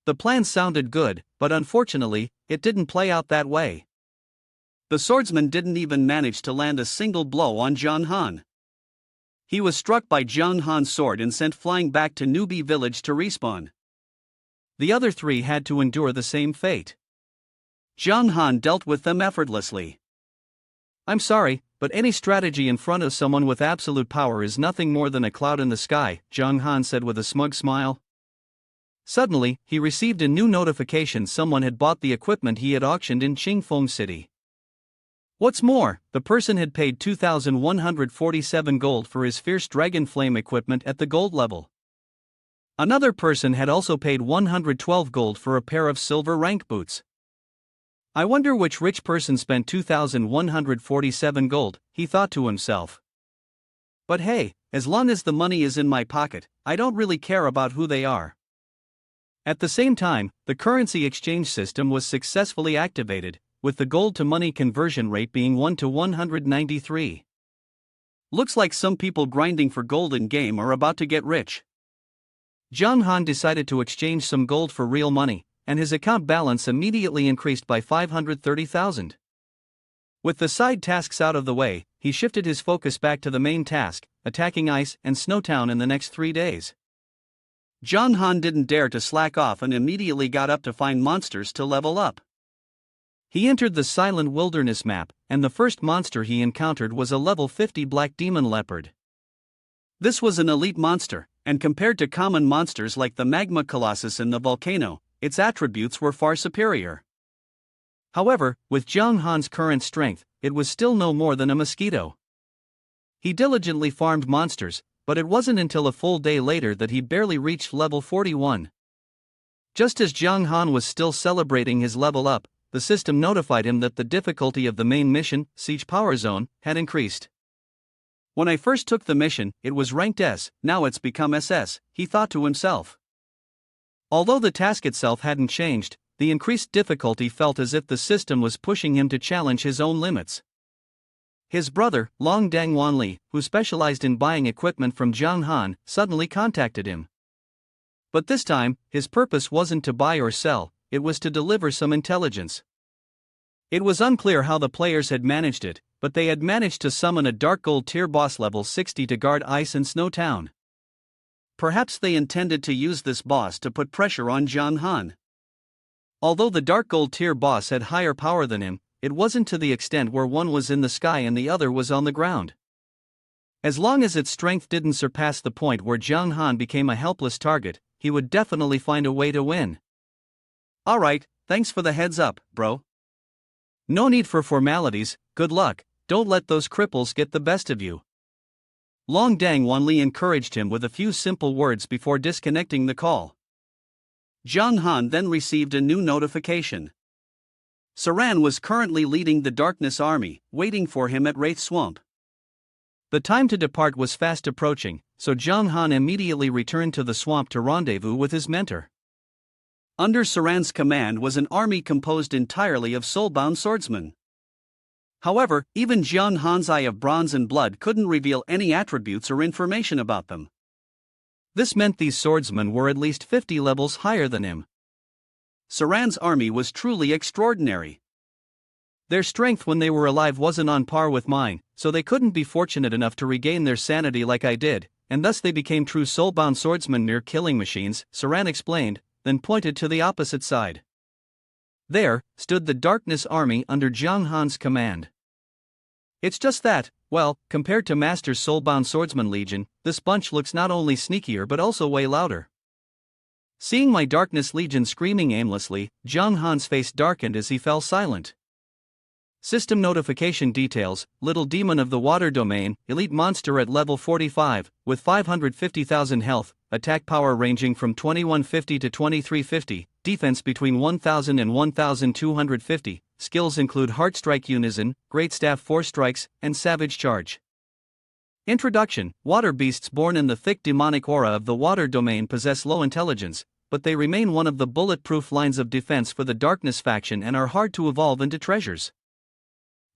[SPEAKER 2] The plan sounded good, but unfortunately, it didn't play out that way. The swordsman didn't even manage to land a single blow on Jiang Han. He was struck by Jiang Han's sword and sent flying back to Newbie Village to respawn. The other three had to endure the same fate. Jiang Han dealt with them effortlessly. I'm sorry, but any strategy in front of someone with absolute power is nothing more than a cloud in the sky, Jiang Han said with a smug smile. Suddenly, he received a new notification someone had bought the equipment he had auctioned in Qingfeng City. What's more, the person had paid 2,147 gold for his Fierce Dragon Flame equipment at the gold level. Another person had also paid 112 gold for a pair of silver rank boots. I wonder which rich person spent 2,147 gold, he thought to himself. But hey, as long as the money is in my pocket, I don't really care about who they are. At the same time, the currency exchange system was successfully activated, with the gold-to-money conversion rate being 1 to 193. Looks like some people grinding for gold in game are about to get rich. Jiang Han decided to exchange some gold for real money, and his account balance immediately increased by 530,000.
[SPEAKER 1] With the side tasks out of the way, he shifted his focus back to the main task, attacking Ice and Snowtown in the next 3 days.
[SPEAKER 2] John Han didn't dare to slack off and immediately got up to find monsters to level up.
[SPEAKER 1] He entered the Silent Wilderness map, and the first monster he encountered was a level 50 black demon leopard.
[SPEAKER 2] This was an elite monster, and compared to common monsters like the magma colossus and the volcano, its attributes were far superior.
[SPEAKER 1] However, with Jiang Han's current strength, it was still no more than a mosquito. He diligently farmed monsters, but it wasn't until a full day later that he barely reached level 41. Just as Jiang Han was still celebrating his level up, the system notified him that the difficulty of the main mission, Siege Power Zone, had increased.
[SPEAKER 2] When I first took the mission, it was ranked S, now it's become SS, he thought to himself.
[SPEAKER 1] Although the task itself hadn't changed, the increased difficulty felt as if the system was pushing him to challenge his own limits. His brother, Long Dang Wanli, who specialized in buying equipment from Jiang Han, suddenly contacted him. But this time, his purpose wasn't to buy or sell, it was to deliver some intelligence. It was unclear how the players had managed it, but they had managed to summon a Dark Gold tier boss level 60 to guard Ice and Snowtown.
[SPEAKER 2] Perhaps they intended to use this boss to put pressure on Jiang Han.
[SPEAKER 1] Although the Dark Gold tier boss had higher power than him, it wasn't to the extent where one was in the sky and the other was on the ground. As long as its strength didn't surpass the point where Jiang Han became a helpless target, he would definitely find a way to win.
[SPEAKER 2] Alright, thanks for the heads up, bro.
[SPEAKER 1] No need for formalities, good luck, don't let those cripples get the best of you. Long Dang Wanli encouraged him with a few simple words before disconnecting the call.
[SPEAKER 2] Jiang Han then received a new notification. Saran was currently leading the Darkness Army, waiting for him at Wraith Swamp.
[SPEAKER 1] The time to depart was fast approaching, so Jiang Han immediately returned to the swamp to rendezvous with his mentor.
[SPEAKER 2] Under Saran's command was an army composed entirely of soulbound swordsmen. However, even Jiang Han's Eye of Bronze and Blood couldn't reveal any attributes or information about them.
[SPEAKER 1] This meant these swordsmen were at least 50 levels higher than him.
[SPEAKER 2] Saran's army was truly extraordinary.
[SPEAKER 1] Their strength when they were alive wasn't on par with mine, so they couldn't be fortunate enough to regain their sanity like I did, and thus they became true soulbound swordsmen, mere killing machines, Saran explained, then pointed to the opposite side. There stood the Darkness Army under Jiang Han's command. It's just that, well, compared to Master's Soulbound Swordsman Legion, this bunch looks not only sneakier but also way louder. Seeing my Darkness Legion screaming aimlessly, Jiang Han's face darkened as he fell silent. System notification details: Little Demon of the Water Domain, elite monster at level 45, with 550,000 health, attack power ranging from 2150 to 2350, defense between 1000 and 1250, skills include Heartstrike Unison, Great Staff 4 Strikes, and Savage Charge. Introduction: Water beasts born in the thick demonic aura of the Water Domain possess low intelligence, but they remain one of the bulletproof lines of defense for the Darkness faction and are hard to evolve into treasures.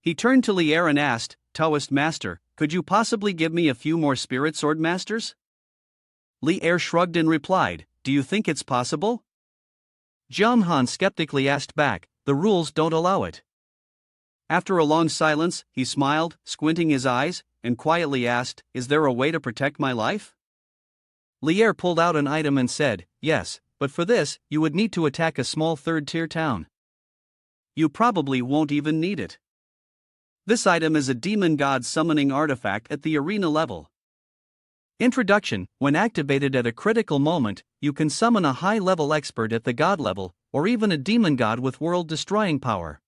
[SPEAKER 1] He turned to Lier and asked, Taoist Master, could you possibly give me a few more Spirit Sword Masters?
[SPEAKER 2] Lier shrugged and replied, do you think it's possible?
[SPEAKER 1] Jiang Han skeptically asked back, the rules don't allow it.
[SPEAKER 2] After a long silence, he smiled, squinting his eyes, and quietly asked, is there a way to protect my life?
[SPEAKER 1] Lier pulled out an item and said, yes, but for this, you would need to attack a small third-tier town.
[SPEAKER 2] You probably won't even need it. This item is a demon god summoning artifact at the arena level.
[SPEAKER 1] Introduction: when activated at a critical moment, you can summon a high-level expert at the god level, or even a demon god with world-destroying power.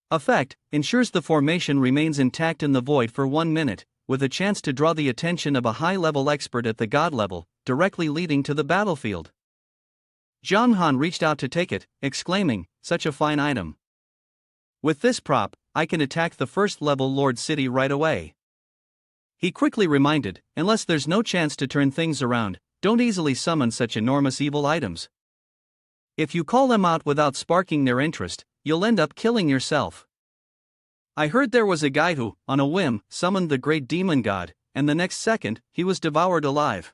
[SPEAKER 1] Effect: ensures the formation remains intact in the void for 1 minute, with a chance to draw the attention of a high-level expert at the god level, directly leading to the battlefield. Jiang Han reached out to take it, exclaiming, such a fine item. With this prop, I can attack the first-level Lord City right away. He quickly reminded, unless there's no chance to turn things around, don't easily summon such enormous evil items. If you call them out without sparking their interest, you'll end up killing yourself. I heard there was a guy who, on a whim, summoned the great demon god, and the next second, he was devoured alive.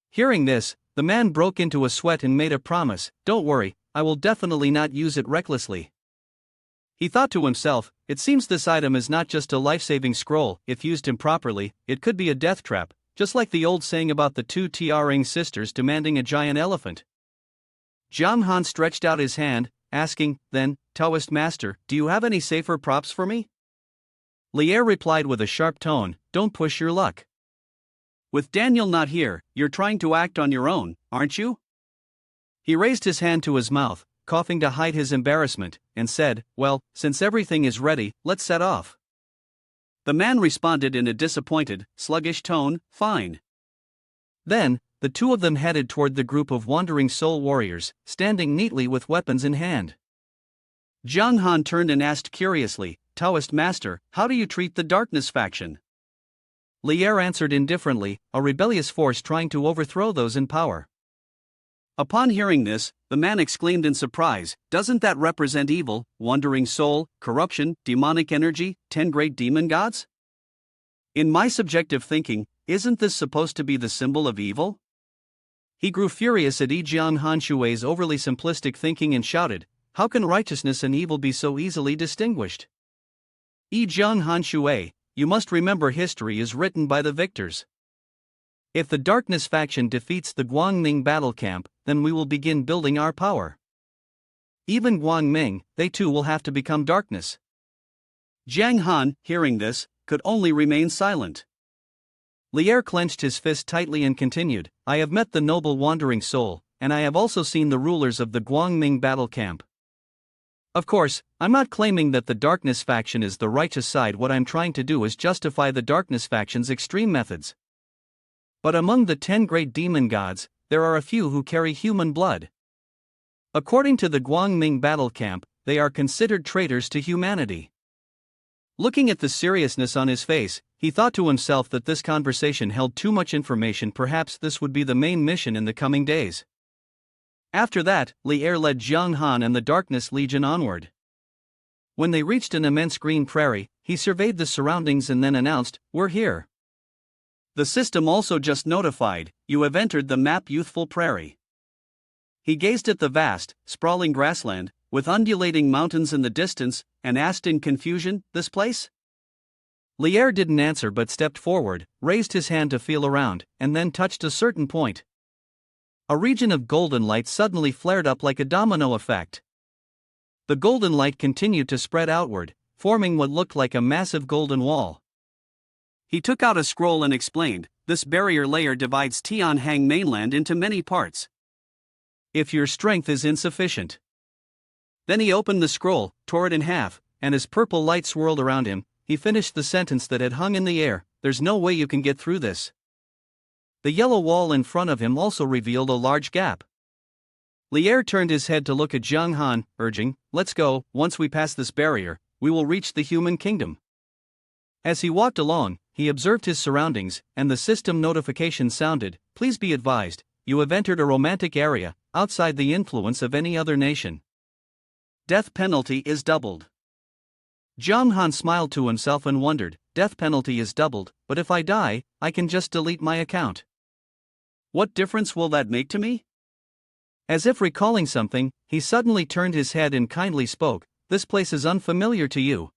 [SPEAKER 1] Hearing this, the man broke into a sweat and made a promise, don't worry, I will definitely not use it recklessly. He thought to himself, it seems this item is not just a life-saving scroll. If used improperly, it could be a death trap, just like the old saying about the two Tiaring sisters demanding a giant elephant. Jiang Han stretched out his hand, asking, then, Taoist master, do you have any safer props for me? Lier replied with a sharp tone, don't push your luck. With Daniel not here, you're trying to act on your own, aren't you? He raised his hand to his mouth, coughing to hide his embarrassment, and said, well, since everything is ready, let's set off. The man responded in a disappointed, sluggish tone, fine. Then, the two of them headed toward the group of wandering soul warriors, standing neatly with weapons in hand. Jiang Han turned and asked curiously, Taoist master, how do you treat the darkness faction? Lier answered indifferently, a rebellious force trying to overthrow those in power. Upon hearing this, the man exclaimed in surprise, doesn't that represent evil, wandering soul, corruption, demonic energy, 10 great demon gods? In my subjective thinking, isn't this supposed to be the symbol of evil? He grew furious at Jiang Han Shui's overly simplistic thinking and shouted, how can righteousness and evil be so easily distinguished? Jiang Han Shui, you must remember history is written by the victors. If the darkness faction defeats the Guangming battle camp, then we will begin building our power. Even Guangming, they too will have to become darkness. Jiang Han, hearing this, could only remain silent. Lier clenched his fist tightly and continued, I have met the noble wandering soul, and I have also seen the rulers of the Guangming battle camp. Of course, I'm not claiming that the darkness faction is the righteous side. What I'm trying to do is justify the darkness faction's extreme methods. But among the 10 great demon gods, there are a few who carry human blood. According to the Guangming battle camp, they are considered traitors to humanity. Looking at the seriousness on his face, he thought to himself that this conversation held too much information. Perhaps this would be the main mission in the coming days. After that, Lier led Jiang Han and the Darkness Legion onward. When they reached an immense green prairie, he surveyed the surroundings and then announced, we're here. The system also just notified, you have entered the map Youthful Prairie. He gazed at the vast, sprawling grassland, with undulating mountains in the distance, and asked in confusion, this place? Lier didn't answer but stepped forward, raised his hand to feel around, and then touched a certain point. A region of golden light suddenly flared up like a domino effect. The golden light continued to spread outward, forming what looked like a massive golden wall. He took out a scroll and explained, this barrier layer divides Tianhang mainland into many parts. If your strength is insufficient. Then he opened the scroll, tore it in half, and as purple light swirled around him, he finished the sentence that had hung in the air, there's no way you can get through this. The yellow wall in front of him also revealed a large gap. Lier turned his head to look at Jiang Han, urging, let's go, once we pass this barrier, we will reach the human kingdom. As he walked along, he observed his surroundings, and the system notification sounded, please be advised, you have entered a romantic area, outside the influence of any other nation. Death penalty is doubled. Jiang Han smiled to himself and wondered, death penalty is doubled, but if I die, I can just delete my account. What difference will that make to me? As if recalling something, he suddenly turned his head and kindly spoke, this place is unfamiliar to you.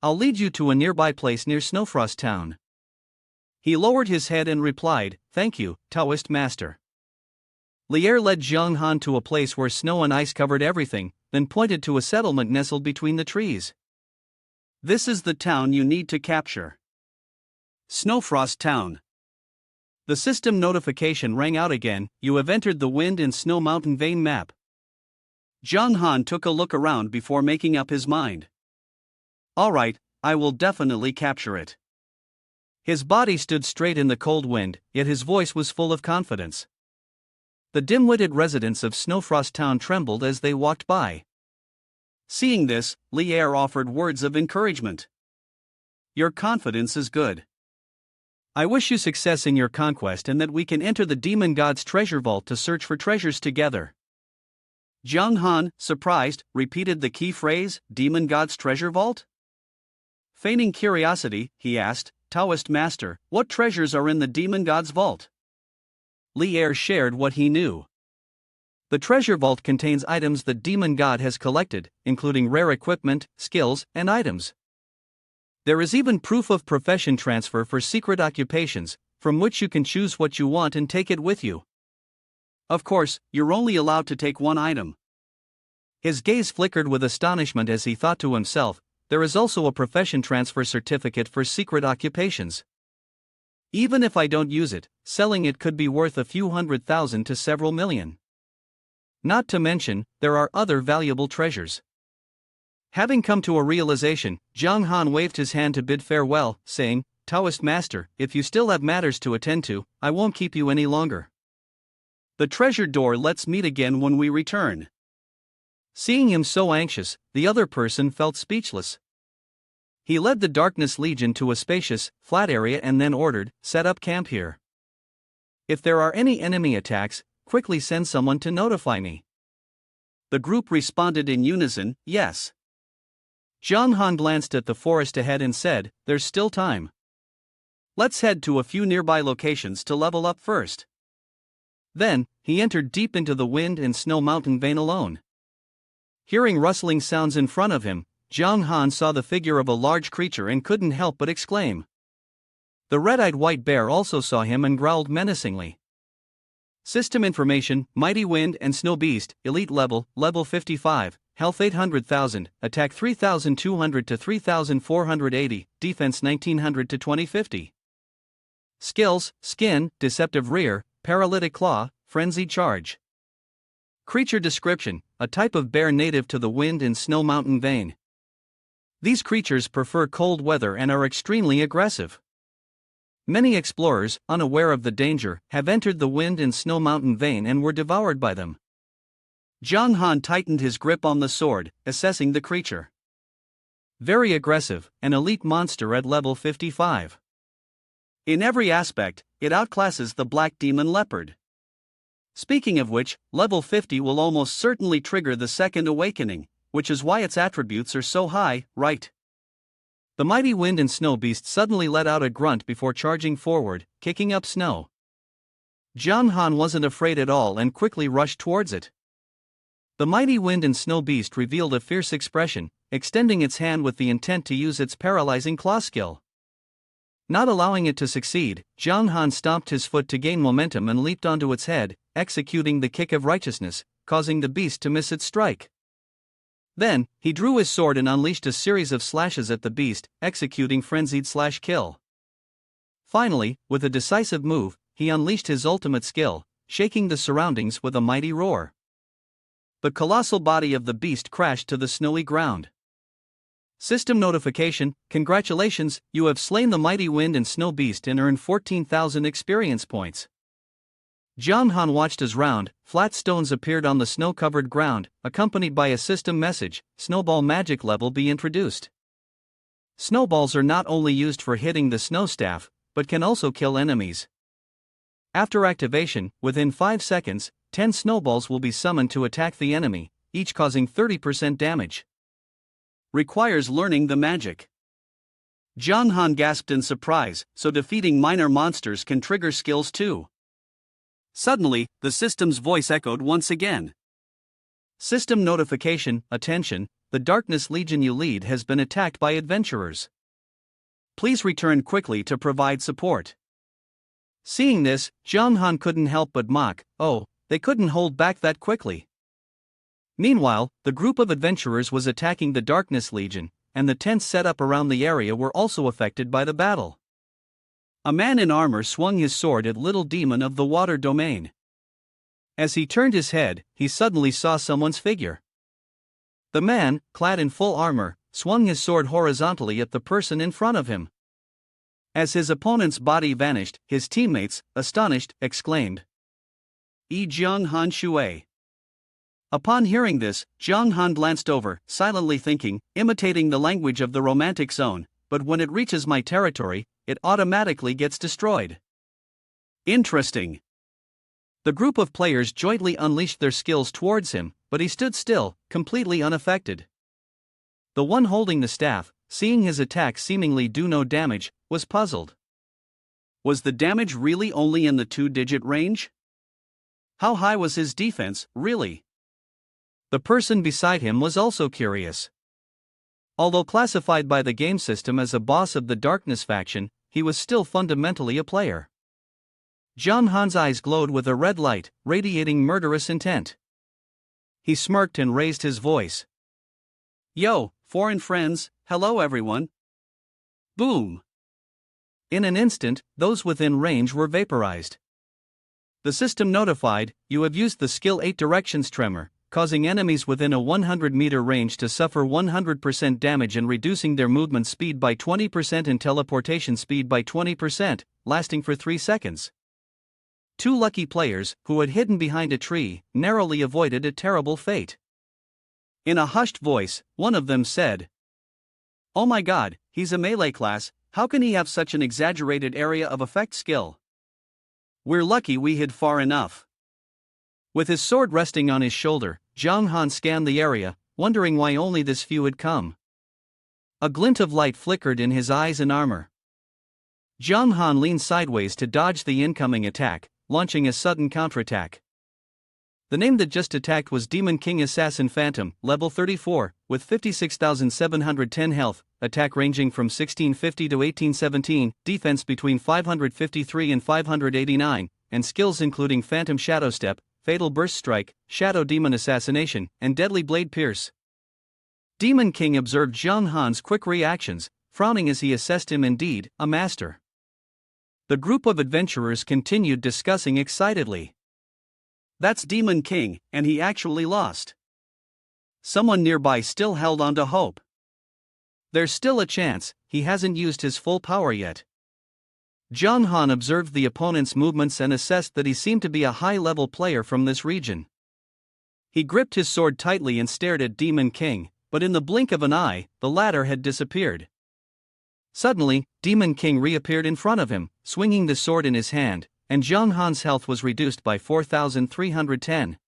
[SPEAKER 1] I'll lead you to a nearby place near Snowfrost Town. He lowered his head and replied, thank you, Taoist master. Lier led Jiang Han to a place where snow and ice covered everything, then pointed to a settlement nestled between the trees. This is the town you need to capture. Snowfrost Town. The system notification rang out again, you have entered the Wind and Snow Mountain Vein map. Jiang Han took a look around before making up his mind. Alright, I will definitely capture it. His body stood straight in the cold wind, yet his voice was full of confidence. The dim-witted residents of Snowfrost Town trembled as they walked by. Seeing this, Lier offered words of encouragement. Your confidence is good. I wish you success in your conquest and that we can enter the demon god's treasure vault to search for treasures together. Jiang Han, surprised, repeated the key phrase, demon god's treasure vault? Feigning curiosity, he asked, Taoist master, what treasures are in the demon god's vault? Lier shared what he knew. The treasure vault contains items the demon god has collected, including rare equipment, skills, and items. There is even proof of profession transfer for secret occupations, from which you can choose what you want and take it with you. Of course, you're only allowed to take one item. His gaze flickered with astonishment as he thought to himself, there is also a profession transfer certificate for secret occupations. Even if I don't use it, selling it could be worth a few $100,000 to several million. Not to mention, there are other valuable treasures. Having come to a realization, Zhang Han waved his hand to bid farewell, saying, Taoist master, if you still have matters to attend to, I won't keep you any longer. The treasure door let's meet again when we return. Seeing him so anxious, the other person felt speechless. He led the Darkness Legion to a spacious, flat area and then ordered, set up camp here. If there are any enemy attacks, quickly send someone to notify me. The group responded in unison, yes. Zhang Han glanced at the forest ahead and said, there's still time. Let's head to a few nearby locations to level up first. Then, he entered deep into the wind and snow mountain vein alone. Hearing rustling sounds in front of him, Zhang Han saw the figure of a large creature and couldn't help but exclaim. The red-eyed white bear also saw him and growled menacingly. System information, Mighty Wind and Snow Beast, Elite level, level 55, Health 800,000, Attack 3,200 to 3,480, Defense 1,900 to 2,050. Skills, Skin, Deceptive Rear, Paralytic Claw, Frenzied Charge. Creature description, a type of bear native to the wind and snow mountain vein. These creatures prefer cold weather and are extremely aggressive. Many explorers, unaware of the danger, have entered the wind and snow mountain vein and were devoured by them. Zhang Han tightened his grip on the sword, assessing the creature. Very aggressive, an elite monster at level 55. In every aspect, it outclasses the black demon leopard. Speaking of which, level 50 will almost certainly trigger the second awakening, which is why its attributes are so high, right? The mighty wind and snow beast suddenly let out a grunt before charging forward, kicking up snow. Zhang Han wasn't afraid at all and quickly rushed towards it. The mighty wind and snow beast revealed a fierce expression, extending its hand with the intent to use its paralyzing claw skill. Not allowing it to succeed, Zhang Han stomped his foot to gain momentum and leaped onto its head, executing the kick of righteousness, causing the beast to miss its strike. Then, he drew his sword and unleashed a series of slashes at the beast, executing frenzied slash-kill. Finally, with a decisive move, he unleashed his ultimate skill, shaking the surroundings with a mighty roar. The colossal body of the beast crashed to the snowy ground. System notification, congratulations, you have slain the mighty wind and snow beast and earned 14,000 experience points. Zhang Han watched as round, flat stones appeared on the snow-covered ground, accompanied by a system message, Snowball magic level be introduced. Snowballs are not only used for hitting the snow staff, but can also kill enemies. After activation, within 5 seconds, 10 snowballs will be summoned to attack the enemy, each causing 30% damage. Requires learning the magic. Zhang Han gasped in surprise, so defeating minor monsters can trigger skills too. Suddenly, the system's voice echoed once again. System notification, attention, the Darkness Legion you lead has been attacked by adventurers. Please return quickly to provide support. Seeing this, Zhang Han couldn't help but mock, oh, they couldn't hold back that quickly. Meanwhile, the group of adventurers was attacking the Darkness Legion, and the tents set up around the area were also affected by the battle. A man in armor swung his sword at Little Demon of the Water Domain. As he turned his head, he suddenly saw someone's figure. The man, clad in full armor, swung his sword horizontally at the person in front of him. As his opponent's body vanished, his teammates, astonished, exclaimed, Zhang Han Shui. Upon hearing this, Zhang Han glanced over, silently thinking, imitating the language of the romantic zone, but when it reaches my territory, it automatically gets destroyed. Interesting. The group of players jointly unleashed their skills towards him, but he stood still, completely unaffected. The one holding the staff, seeing his attack seemingly do no damage, was puzzled. Was the damage really only in the 2-digit range?
[SPEAKER 2] How high was his defense, really?
[SPEAKER 1] The person beside him was also curious. Although classified by the game system as a boss of the Darkness faction, he was still fundamentally a player. John Han's eyes glowed with a red light, radiating murderous intent. He smirked and raised his voice.
[SPEAKER 2] Yo, foreign friends, hello everyone. Boom.
[SPEAKER 1] In an instant, those within range were vaporized. The system notified, you have used the skill 8 directions tremor, causing enemies within a 100-meter range to suffer 100% damage and reducing their movement speed by 20% and teleportation speed by 20%, lasting for 3 seconds. 2 lucky players, who had hidden behind a tree, narrowly avoided a terrible fate.
[SPEAKER 2] In a hushed voice, one of them said, "Oh my god, he's a melee class, how can he have such an exaggerated area of effect skill? We're lucky we hid far enough."
[SPEAKER 1] With his sword resting on his shoulder, John Han scanned the area, wondering why only this few had come. A glint of light flickered in his eyes and armor. John Han leaned sideways to dodge the incoming attack, launching a sudden counterattack. The name that just attacked was Demon King Assassin Phantom, level 34, with 56,710 health, attack ranging from 1650 to 1817, defense between 553 and 589, and skills including Phantom Shadow Step, Fatal Burst Strike, Shadow Demon Assassination, and Deadly Blade Pierce. Demon King observed John Han's quick reactions, frowning as he assessed him. Indeed, a master. The group of adventurers continued discussing excitedly.
[SPEAKER 2] That's Demon King, and he actually lost. Someone nearby still held on to hope.
[SPEAKER 1] There's still a chance, he hasn't used his full power yet. John Han observed the opponent's movements and assessed that he seemed to be a high-level player from this region. He gripped his sword tightly and stared at Demon King, but in the blink of an eye, the latter had disappeared. Suddenly, Demon King reappeared in front of him, swinging the sword in his hand, and John Han's health was reduced by 4,310.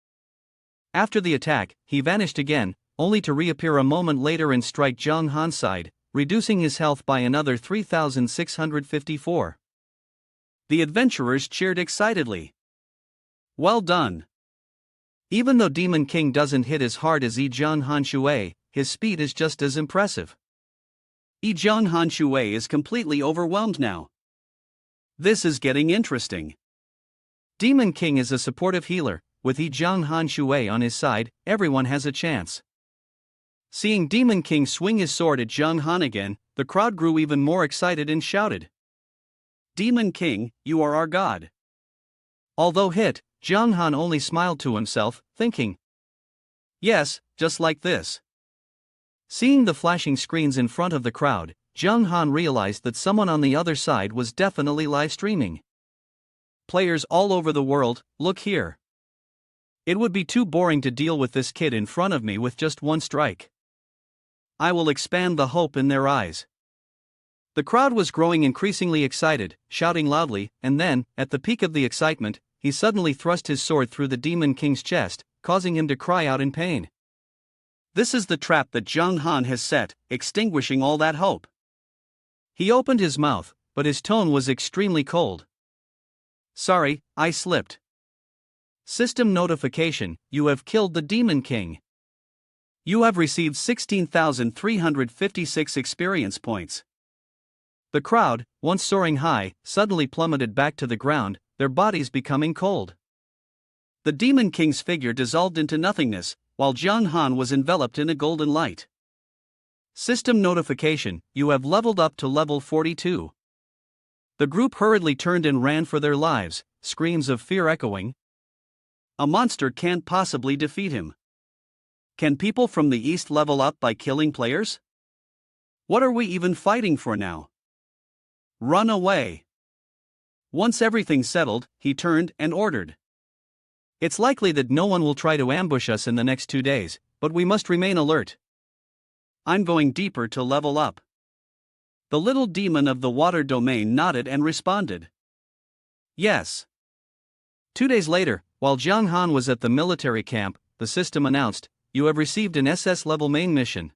[SPEAKER 1] After the attack, he vanished again, only to reappear a moment later and strike John Han's side, reducing his health by another 3,654.
[SPEAKER 2] The adventurers cheered excitedly. Well done.
[SPEAKER 1] Even though Demon King doesn't hit as hard as John Han Shui, his speed is just as impressive.
[SPEAKER 2] John Han Shui is completely overwhelmed now. This is getting interesting.
[SPEAKER 1] Demon King is a supportive healer, with John Han Shui on his side, everyone has a chance. Seeing Demon King swing his sword at John Han again, the crowd grew even more excited and shouted,
[SPEAKER 2] "Demon King, you are our god."
[SPEAKER 1] Although hit, John Han only smiled to himself, thinking,
[SPEAKER 2] "Yes, just like this."
[SPEAKER 1] Seeing the flashing screens in front of the crowd, John Han realized that someone on the other side was definitely live streaming. Players all over the world, look here. It would be too boring to deal with this kid in front of me with just one strike. I will expand the hope in their eyes. The crowd was growing increasingly excited, shouting loudly, and then, at the peak of the excitement, he suddenly thrust his sword through the Demon King's chest, causing him to cry out in pain.
[SPEAKER 2] This is the trap that John Han has set, extinguishing all that hope.
[SPEAKER 1] He opened his mouth, but his tone was extremely cold. "Sorry, I slipped. System notification, you have killed the Demon King. You have received 16,356 experience points." The crowd, once soaring high, suddenly plummeted back to the ground, their bodies becoming cold.
[SPEAKER 2] The Demon King's figure dissolved into nothingness, while John Han was enveloped in a golden light.
[SPEAKER 1] System notification, you have leveled up to level 42. The group hurriedly turned and ran for their lives, screams of fear echoing.
[SPEAKER 2] A monster can't possibly defeat him. Can people from the east level up by killing players? What are we even fighting for now? Run away. Once everything settled, he turned and ordered.
[SPEAKER 1] It's likely that no one will try to ambush us in the next 2 days, but we must remain alert.
[SPEAKER 2] I'm going deeper to level up. The little demon of the water domain nodded and responded. Yes.
[SPEAKER 1] 2 days later, while John Han was at the military camp, the system announced, you have received an SS-level main mission.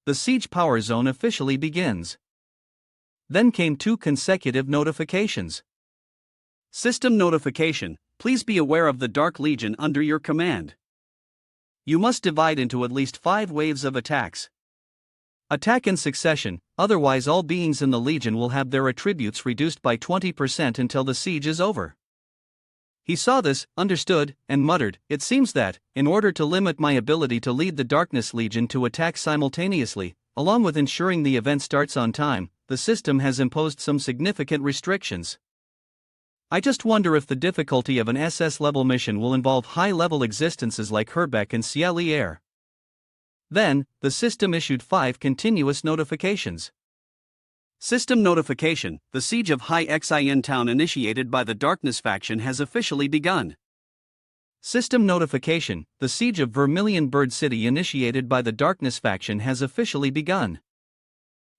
[SPEAKER 1] The siege power zone officially begins. Then came 2 consecutive notifications.
[SPEAKER 2] System notification, please be aware of the Dark Legion under your command. You must divide into at least 5 waves of attacks. Attack in succession, otherwise all beings in the Legion will have their attributes reduced by 20% until the siege is over. He saw this, understood, and muttered, "It seems that, in order to limit my ability to lead the Darkness Legion to attack simultaneously, along with ensuring the event starts on time, the system has imposed some significant restrictions. I just wonder if the difficulty of an SS-level mission will involve high-level existences like Herbeck and Cielier." Then, the system issued 5 continuous notifications. System notification: the siege of High Xin Town initiated by the Darkness faction has officially begun. System notification: the siege of Vermilion Bird City initiated by the Darkness faction has officially begun.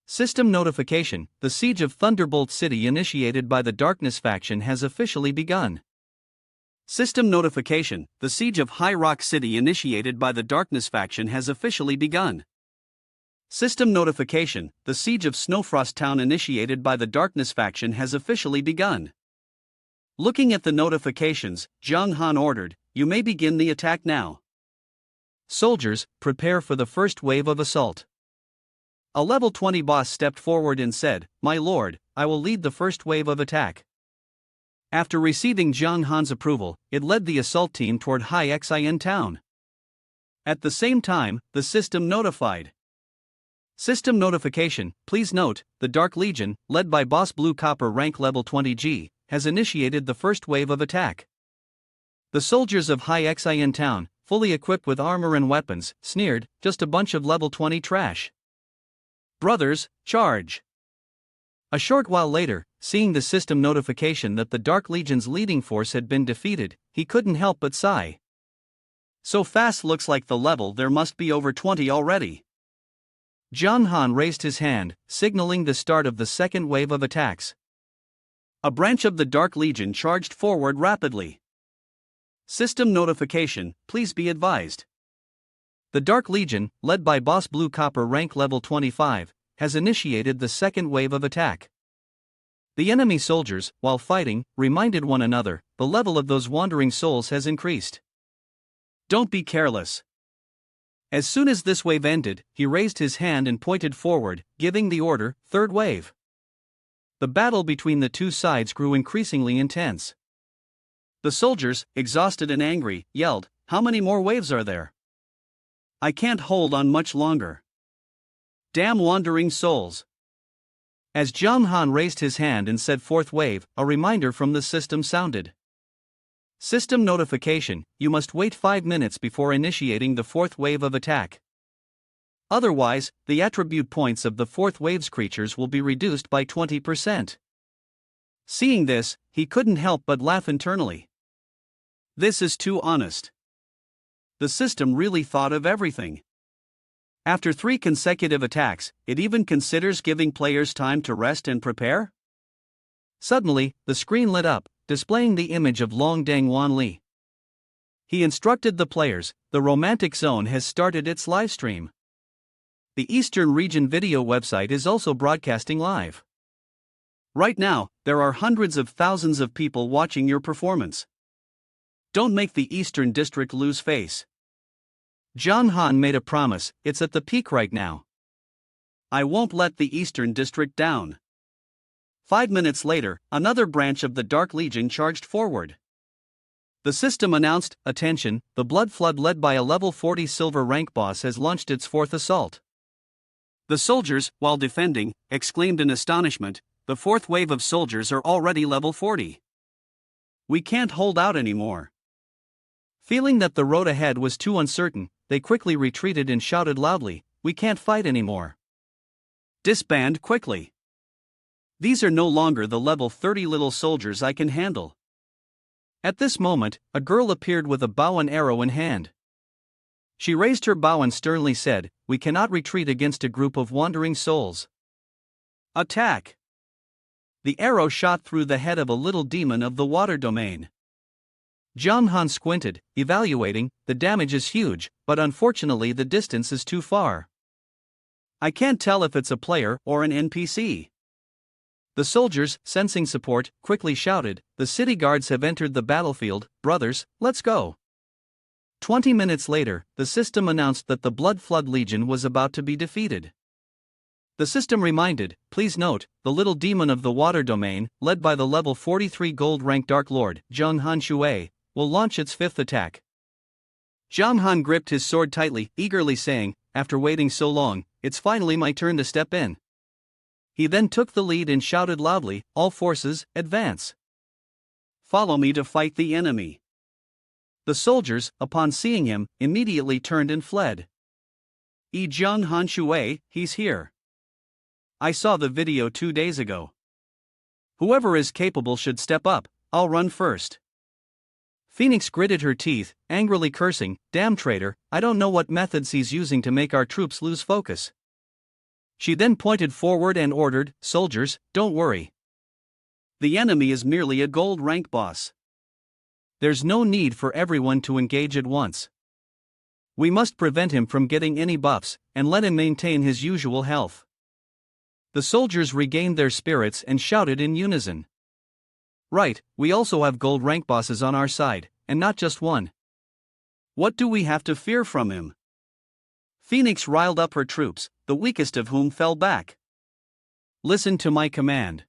[SPEAKER 2] System notification: the siege of Thunderbolt City initiated by the Darkness faction has officially begun. System notification: the siege of High Rock City initiated by the Darkness faction has officially begun. System notification: the siege of Snowfrost Town initiated by the Darkness faction has officially begun. Looking at the notifications, Zhang Han ordered, "You may begin the attack now. Soldiers, prepare for the first wave of assault." A level 20 boss stepped forward and said, "My lord, I will lead the first wave of attack." After receiving Zhang Han's approval, it led the assault team toward High Xin Town. At the same time, the system notified. System notification: please note, the Dark Legion, led by Boss Blue Copper rank level 20G, has initiated the first wave of attack. The soldiers of High Xin Town, fully equipped with armor and weapons, sneered, "Just a bunch of level 20 trash. Brothers, charge!" A short while later, seeing the system notification that the Dark Legion's leading force had been defeated, he couldn't help but sigh. So fast, looks like the level there must be over 20 already. Zhang Han raised his hand, signaling the start of the second wave of attacks. A branch of the Dark Legion charged forward rapidly. System notification: please be advised. The Dark Legion, led by Boss Blue Copper rank level 25, has initiated the second wave of attack. The enemy soldiers, while fighting, reminded one another, the level of those wandering souls has increased. Don't be careless. As soon as this wave ended, he raised his hand and pointed forward, giving the order, "Third wave." The battle between the two sides grew increasingly intense. The soldiers, exhausted and angry, yelled, "How many more waves are there? I can't hold on much longer. Damn wandering souls." As Zhang Han raised his hand and said fourth wave, a reminder from the system sounded. System notification: you must wait 5 minutes before initiating the fourth wave of attack. Otherwise, the attribute points of the fourth wave's creatures will be reduced by 20%. Seeing this, he couldn't help but laugh internally. This is too honest. The system really thought of everything. After 3 consecutive attacks, it even considers giving players time to rest and prepare? Suddenly, the screen lit up, displaying the image of Long Deng Wanli. He instructed the players, "The Romantic Zone has started its livestream. The Eastern Region video website is also broadcasting live. Right now, there are hundreds of thousands of people watching your performance. Don't make the Eastern District lose face." Zhang Han made a promise, "It's at the peak right now. I won't let the Eastern District down." 5 minutes later, another branch of the Dark Legion charged forward. The system announced, "Attention, the Blood Flood led by a level 40 silver rank boss has launched its 4th assault." The soldiers, while defending, exclaimed in astonishment, "The 4th wave of soldiers are already level 40. We can't hold out anymore." Feeling that the road ahead was too uncertain, they quickly retreated and shouted loudly, "We can't fight anymore. Disband quickly. These are no longer the level 30 little soldiers I can handle." At this moment, a girl appeared with a bow and arrow in hand. She raised her bow and sternly said, "We cannot retreat against a group of wandering souls. Attack!" The arrow shot through the head of a little demon of the water domain. Zhang Han squinted, evaluating, "The damage is huge, but unfortunately the distance is too far. I can't tell if it's a player or an NPC."
[SPEAKER 1] The soldiers, sensing support, quickly shouted, "The city guards have entered the battlefield, brothers, let's go." 20 minutes later, the system announced that the Blood Flood Legion was about to be defeated. The system reminded, "Please note, the little demon of the water domain, led by the level 43 gold rank Dark Lord, Zhang Han Shui, will launch its fifth attack." Zhang Han gripped his sword tightly, eagerly saying, "After waiting so long, it's finally my turn to step in." He then took the lead and shouted loudly, "All forces, advance! Follow me to fight the enemy." The soldiers, upon seeing him, immediately turned and fled. Zhang Han Shui, he's here. I saw the video 2 days ago. Whoever is capable should step up, I'll run first. Phoenix gritted her teeth, angrily cursing, "Damn traitor, I don't know what methods he's using to make our troops lose focus." She then pointed forward and ordered, "Soldiers, don't worry. The enemy is merely a gold rank boss. There's no need for everyone to engage at once. We must prevent him from getting any buffs, and let him maintain his usual health." The soldiers regained their spirits and shouted in unison, "Right, we also have gold rank bosses on our side, and not just one. What do we have to fear from him?" Phoenix riled up her troops, the weakest of whom fell back. "Listen to my command.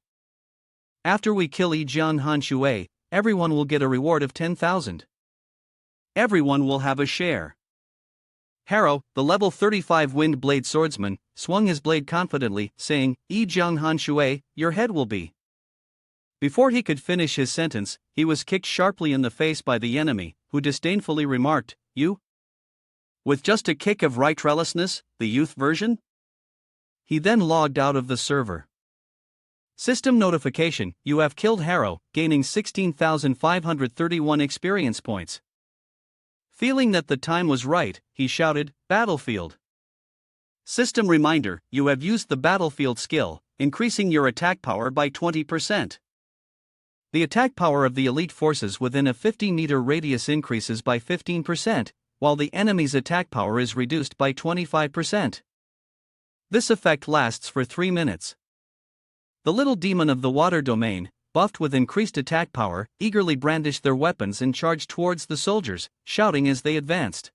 [SPEAKER 1] After we kill Zhang Han Shui, everyone will get a reward of 10,000. Everyone will have a share." Harrow, the level 35 wind blade swordsman, swung his blade confidently, saying, "Zhang Han Shui, your head will be." Before he could finish his sentence, he was kicked sharply in the face by the enemy, who disdainfully remarked, "You? With just a kick of righteousness, the youth version?" He then logged out of the server. System notification, you have killed Harrow, gaining 16,531 experience points. Feeling that the time was right, he shouted, "Battlefield." System reminder, you have used the battlefield skill, increasing your attack power by 20%. The attack power of the elite forces within a 50-meter radius increases by 15%, while the enemy's attack power is reduced by 25%. This effect lasts for 3 minutes. The little demon of the water domain, buffed with increased attack power, eagerly brandished their weapons and charged towards the soldiers, shouting as they advanced.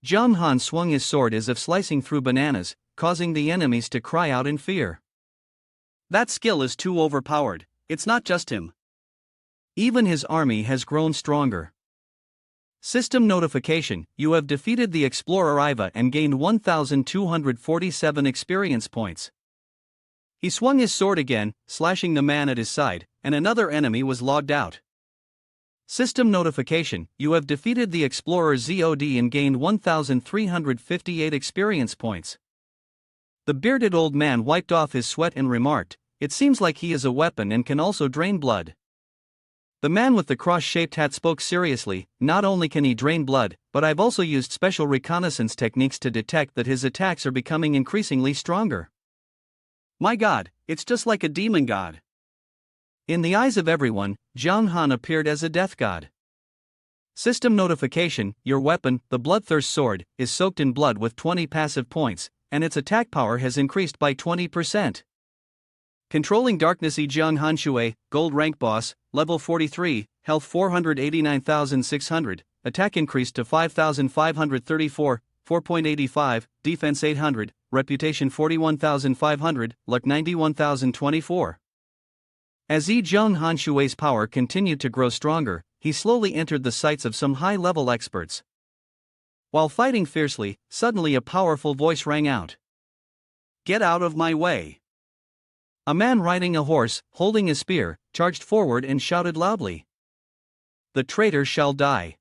[SPEAKER 1] Zhang Han swung his sword as if slicing through bananas, causing the enemies to cry out in fear. That skill is too overpowered, it's not just him. Even his army has grown stronger. System notification, you have defeated the explorer Iva and gained 1,247 experience points. He swung his sword again, slashing the man at his side, and another enemy was logged out. System notification, you have defeated the explorer Zod and gained 1,358 experience points. The bearded old man wiped off his sweat and remarked, "It seems like he is a weapon and can also drain blood." The man with the cross-shaped hat spoke seriously, "Not only can he drain blood, but I've also used special reconnaissance techniques to detect that his attacks are becoming increasingly stronger. My god, it's just like a demon god." In the eyes of everyone, Zhang Han appeared as a death god. System notification, your weapon, the Bloodthirst Sword, is soaked in blood with 20 passive points, and its attack power has increased by 20%. Controlling Darkness Zhang Han Shui, Gold Rank Boss, Level 43, Health 489,600, Attack increased to 5,534, 4.85, Defense 800, Reputation 41,500, Luck 91,024. As Zhang Han Shui's power continued to grow stronger, he slowly entered the sights of some high-level experts. While fighting fiercely, suddenly a powerful voice rang out. "Get out of my way!" A man riding a horse, holding a spear, charged forward and shouted loudly, "The traitor shall die."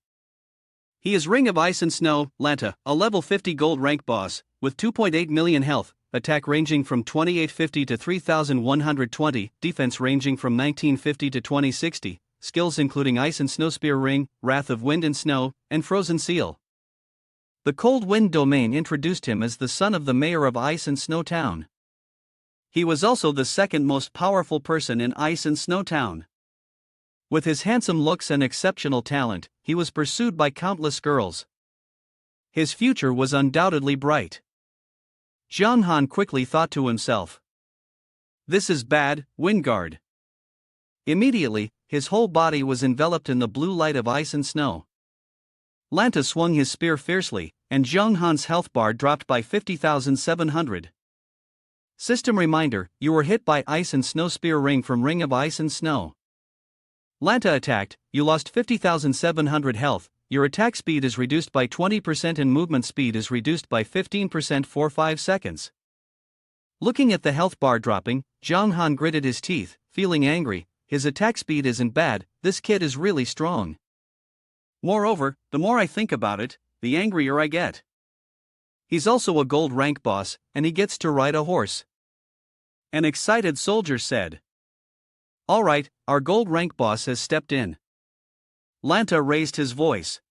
[SPEAKER 1] He is Ring of Ice and Snow, Lanta, a level 50 gold rank boss, with 2.8 million health, attack ranging from 2850 to 3120, defense ranging from 1950 to 2060, skills including Ice and Snow Spear Ring, Wrath of Wind and Snow, and Frozen Seal. The Cold Wind domain introduced him as the son of the mayor of Ice and Snow Town. He was also the second most powerful person in Ice and Snow Town. With his handsome looks and exceptional talent, he was pursued by countless girls. His future was undoubtedly bright. Zhang Han quickly thought to himself,
[SPEAKER 2] This is bad, Wingard. Immediately, his whole body was enveloped in the blue light of ice and snow. Lanta swung his spear fiercely, and Zhang Han's health bar dropped by 50,700. System reminder: you were hit by ice and snow spear ring from ring of ice and snow. Lanta attacked, you lost 50,700 health, your attack speed is reduced by 20% and movement speed is reduced by 15% for 5 seconds. Looking at the health bar dropping, Zhang Han gritted his teeth, feeling angry. His attack speed isn't bad, this kid is really strong. Moreover, the more I think about it, the angrier I get. He's also a gold rank boss, and he gets to ride a horse. An excited soldier said. Alright, our gold rank boss has stepped in. Lanta raised his voice.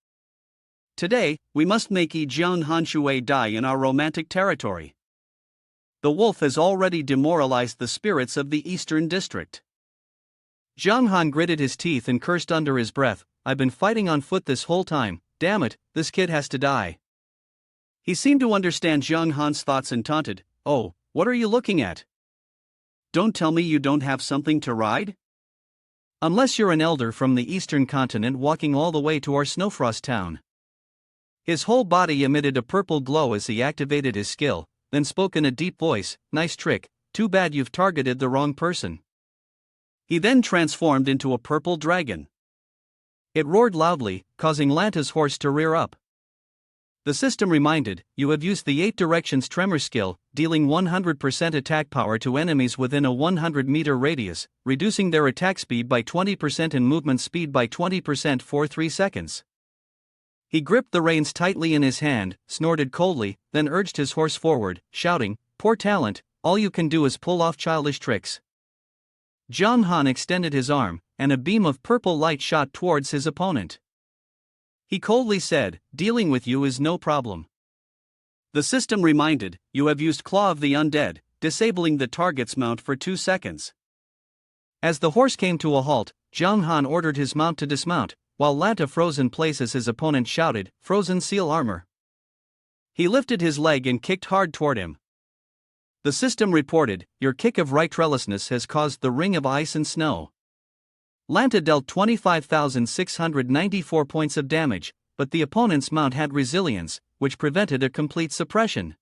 [SPEAKER 2] Today, we must make Yi Jiang Hanshui die in our romantic territory. The wolf has already demoralized the spirits of the Eastern District. Zhang Han gritted his teeth and cursed under his breath, I've been fighting on foot this whole time, damn it, this kid has to die. He seemed to understand Zhang Han's thoughts and taunted, oh, what are you looking at? Don't tell me you don't have something to ride? Unless you're an elder from the eastern continent walking all the way to our snowfrost town. His whole body emitted a purple glow as he activated his skill, then spoke in a deep voice, nice trick, too bad you've targeted the wrong person. He then transformed into a purple dragon. It roared loudly, causing Lanta's horse to rear up. The system reminded, you have used the 8 directions tremor skill, dealing 100% attack power to enemies within a 100-meter radius, reducing their attack speed by 20% and movement speed by 20% for 3 seconds. He gripped the reins tightly in his hand, snorted coldly, then urged his horse forward, shouting, poor talent, all you can do is pull off childish tricks. Zhang Han extended his arm, and a beam of purple light shot towards his opponent. He coldly said, dealing with you is no problem. The system reminded, you have used Claw of the Undead, disabling the target's mount for 2 seconds. As the horse came to a halt, Zhang Han ordered his mount to dismount, while Lanta froze in place as his opponent shouted, frozen seal armor. He lifted his leg and kicked hard toward him. The system reported, your kick of righteousness has caused the ring of ice and snow. Lanta dealt 25,694 points of damage, but the opponent's mount had resilience, which prevented a complete suppression.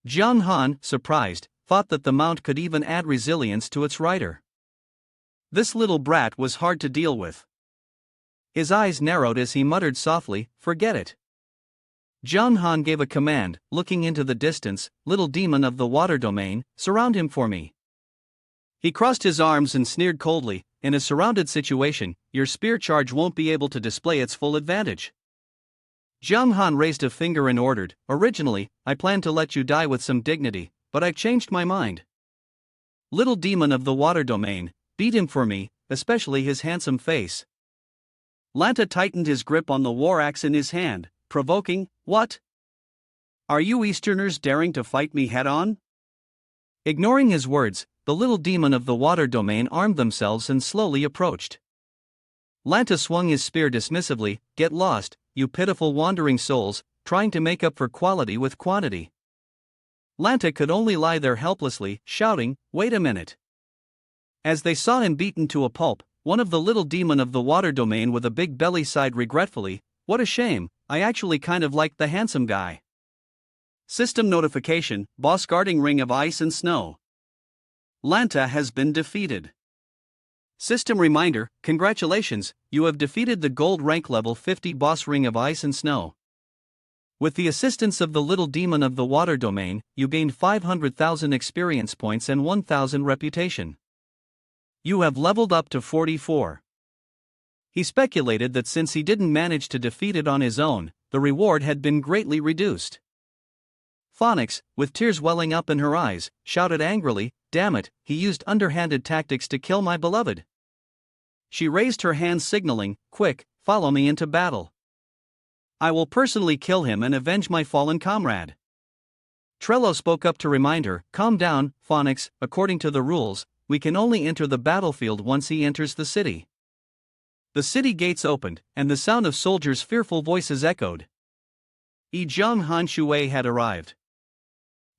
[SPEAKER 2] Zhang Han, surprised, thought that the mount could even add resilience to its rider. This little brat was hard to deal with. His eyes narrowed as he muttered softly, forget it. Zhang Han gave a command, looking into the distance, little demon of the water domain, surround him for me. He crossed his arms and sneered coldly, in a surrounded situation, your spear charge won't be able to display its full advantage. Zhang Han raised a finger and ordered, originally, I planned to let you die with some dignity, but I've changed my mind. Little demon of the water domain, beat him for me, especially his handsome face. Lanta tightened his grip on the war axe in his hand, provoking, what? Are you Easterners daring to fight me head-on? Ignoring his words, the little demon of the water domain armed themselves and slowly approached. Lanta swung his spear dismissively, get lost, you pitiful wandering souls, trying to make up for quality with quantity. Lanta could only lie there helplessly, shouting, wait a minute. As they saw him beaten to a pulp, one of the little demon of the water domain with a big belly sighed regretfully, what a shame, I actually kind of liked the handsome guy. System notification, boss guarding ring of ice and snow. Lanta has been defeated. System reminder, congratulations, you have defeated the gold rank level 50 boss ring of ice and snow. With the assistance of the little demon of the water domain, you gained 500,000 experience points and 1,000 reputation. You have leveled up to 44. He speculated that since he didn't manage to defeat it on his own, the reward had been greatly reduced. Phonix, with tears welling up in her eyes, shouted angrily, damn it, he used underhanded tactics to kill my beloved. She raised her hand signaling, quick, follow me into battle. I will personally kill him and avenge my fallen comrade. Trello spoke up to remind her, calm down, Phonix, according to the rules, we can only enter the battlefield once he enters the city. The city gates opened, and the sound of soldiers' fearful voices echoed. Yi Jiang Han Shui had arrived.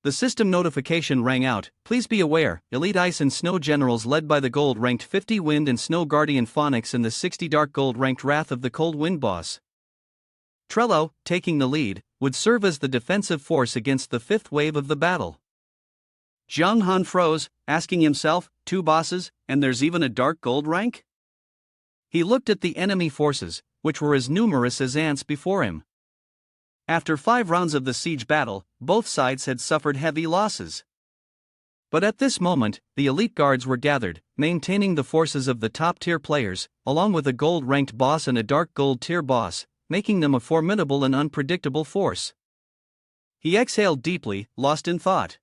[SPEAKER 1] The system notification rang out, "Please be aware, elite ice and snow generals led by the gold-ranked 50 wind and snow guardian Phonics and the 60 dark gold-ranked Wrath of the Cold Wind boss. Trello, taking the lead, would serve as the defensive force against the fifth wave of the battle." Zhang Han froze, asking himself, 2 bosses, and there's even a dark gold rank? He looked at the enemy forces, which were as numerous as ants before him. After 5 rounds of the siege battle, both sides had suffered heavy losses. But at this moment, the elite guards were gathered, maintaining the forces of the top-tier players, along with a gold-ranked boss and a dark gold-tier boss, making them a formidable and unpredictable force. He exhaled deeply, lost in thought.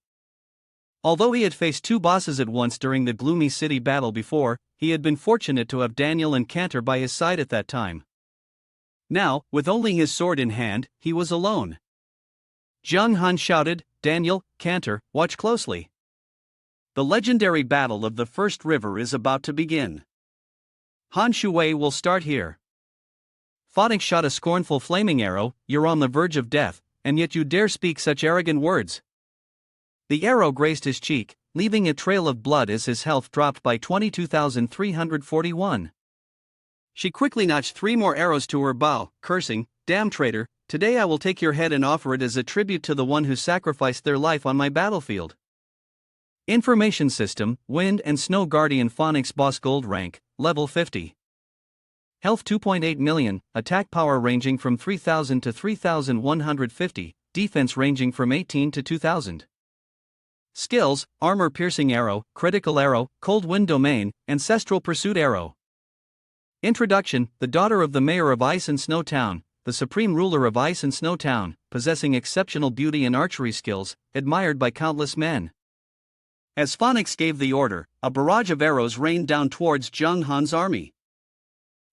[SPEAKER 1] Although he had faced 2 bosses at once during the gloomy city battle before, he had been fortunate to have Daniel and Cantor by his side at that time. Now, with only his sword in hand, he was alone. Zhang Han shouted, "Daniel, Cantor, watch closely. The legendary battle of the First River is about to begin. Han Shui will start here." Phonics shot a scornful flaming arrow, "You're on the verge of death, and yet you dare speak such arrogant words." The arrow grazed his cheek, leaving a trail of blood as his health dropped by 22,341. She quickly notched 3 more arrows to her bow, cursing, "Damn traitor, today I will take your head and offer it as a tribute to the one who sacrificed their life on my battlefield." Information System, Wind and Snow Guardian Phonics Boss Gold Rank, Level 50. Health 2.8 million, Attack Power ranging from 3,000 to 3,150, Defense ranging from 18 to 2,000. Skills, Armor Piercing Arrow, Critical Arrow, Cold Wind Domain, Ancestral Pursuit Arrow. Introduction, the daughter of the Mayor of Ice and Snow Town, the Supreme Ruler of Ice and Snow Town, possessing exceptional beauty and archery skills, admired by countless men. As Phonics gave the order, a barrage of arrows rained down towards Zhang Han's army.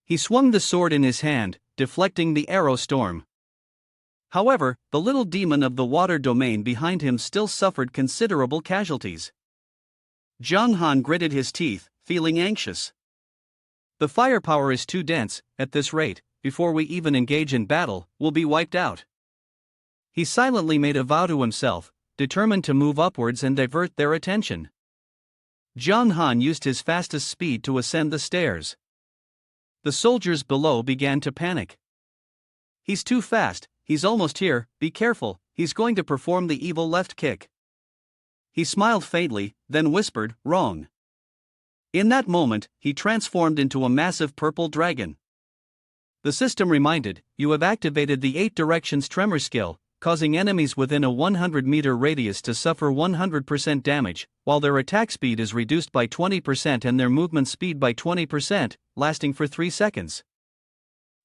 [SPEAKER 1] He swung the sword in his hand, deflecting the arrow storm. However, the little demon of the water domain behind him still suffered considerable casualties. Zhang Han gritted his teeth, feeling anxious. The firepower is too dense. At this rate, before we even engage in battle, we'll be wiped out. He silently made a vow to himself, determined to move upwards and divert their attention. Zhang Han used his fastest speed to ascend the stairs. The soldiers below began to panic. "He's too fast, he's almost here, be careful, he's going to perform the evil left kick." He smiled faintly, then whispered, "Wrong." In that moment, he transformed into a massive purple dragon. The system reminded, "You have activated the 8 directions tremor skill, causing enemies within a 100-meter radius to suffer 100% damage, while their attack speed is reduced by 20% and their movement speed by 20%, lasting for 3 seconds.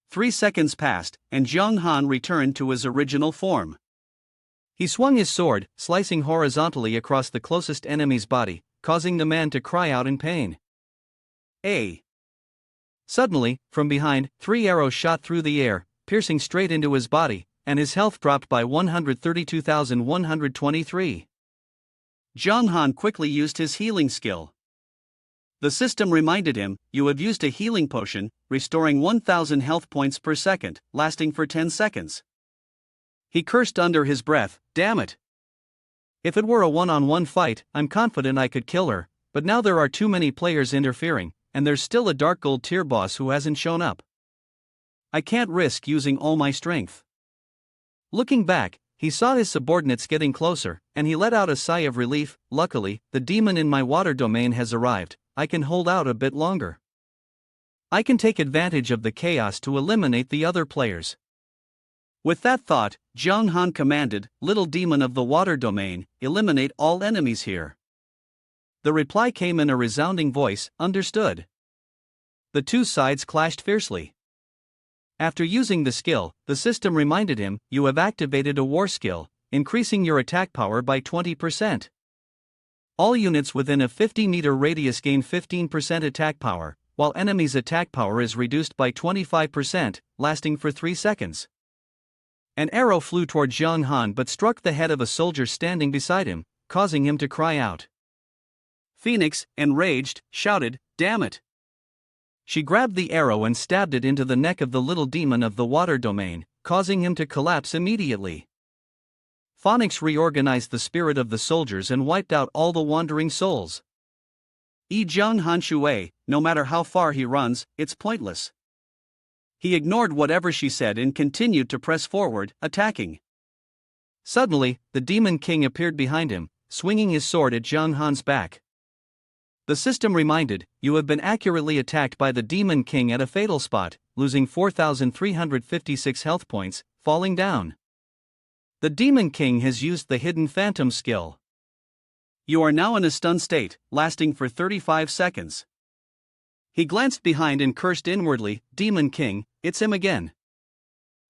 [SPEAKER 1] 3 seconds passed, and Zhang Han returned to his original form. He swung his sword, slicing horizontally across the closest enemy's body, causing the man to cry out in pain. Suddenly, from behind, 3 arrows shot through the air, piercing straight into his body, and his health dropped by 132,123. Zhang Han quickly used his healing skill. The system reminded him, "You have used a healing potion, restoring 1,000 health points per second, lasting for 10 seconds. He cursed under his breath, "Damn it. If it were a one-on-one fight, I'm confident I could kill her, but now there are too many players interfering, and there's still a dark gold tier boss who hasn't shown up. I can't risk using all my strength." Looking back, he saw his subordinates getting closer, and he let out a sigh of relief. "Luckily, the demon in my water domain has arrived. I can hold out a bit longer. I can take advantage of the chaos to eliminate the other players." With that thought, Zhang Han commanded, "Little demon of the water domain, eliminate all enemies here." The reply came in a resounding voice, "Understood." The 2 sides clashed fiercely. After using the skill, the system reminded him, "You have activated a war skill, increasing your attack power by 20%. All units within a 50-meter radius gain 15% attack power, while enemies' attack power is reduced by 25%, lasting for 3 seconds. An arrow flew toward Zhang Han but struck the head of a soldier standing beside him, causing him to cry out. Phoenix, enraged, shouted, "Damn it!" She grabbed the arrow and stabbed it into the neck of the little demon of the water domain, causing him to collapse immediately. Phonics reorganized the spirit of the soldiers and wiped out all the wandering souls.
[SPEAKER 2] Zhang Han Shui, no matter how far he runs, it's pointless. He ignored whatever she said and continued to press forward, attacking.
[SPEAKER 1] Suddenly, the Demon King appeared behind him, swinging his sword at Zhang Han's back. The system reminded, "You have been accurately attacked by the Demon King at a fatal spot, losing 4,356 health points, falling down. The Demon King has used the hidden phantom skill.
[SPEAKER 2] You are now in a stun state, lasting for 35 seconds. He glanced behind and cursed inwardly, "Demon King, it's him again."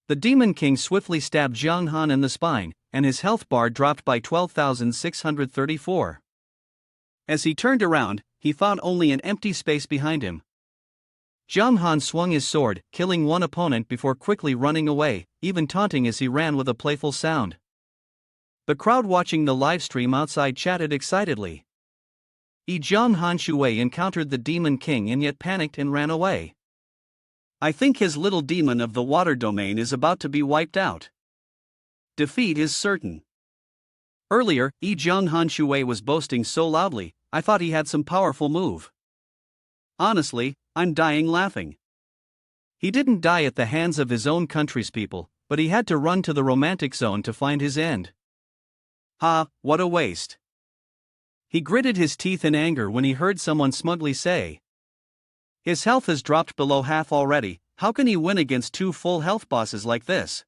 [SPEAKER 1] The Demon King swiftly stabbed Zhang Han in the spine, and his health bar dropped by 12,634.
[SPEAKER 2] As he turned around, he found only an empty space behind him.
[SPEAKER 1] Zhang Han swung his sword, killing one opponent before quickly running away, even taunting as he ran with a playful sound. The crowd watching the livestream outside chatted excitedly. Zhang Han Shui encountered the Demon King and yet panicked and ran away.
[SPEAKER 2] I think his little demon of the water domain is about to be wiped out. Defeat is certain. Earlier, Zhang Han Shui was boasting so loudly, I thought he had some powerful move. Honestly, I'm dying laughing.
[SPEAKER 1] He didn't die at the hands of his own country's people, but he had to run to the romantic zone to find his end.
[SPEAKER 2] Ha, what a waste.
[SPEAKER 1] He gritted his teeth in anger when he heard someone smugly say,
[SPEAKER 2] "His health has dropped below half already, how can he win against two full health bosses like this?"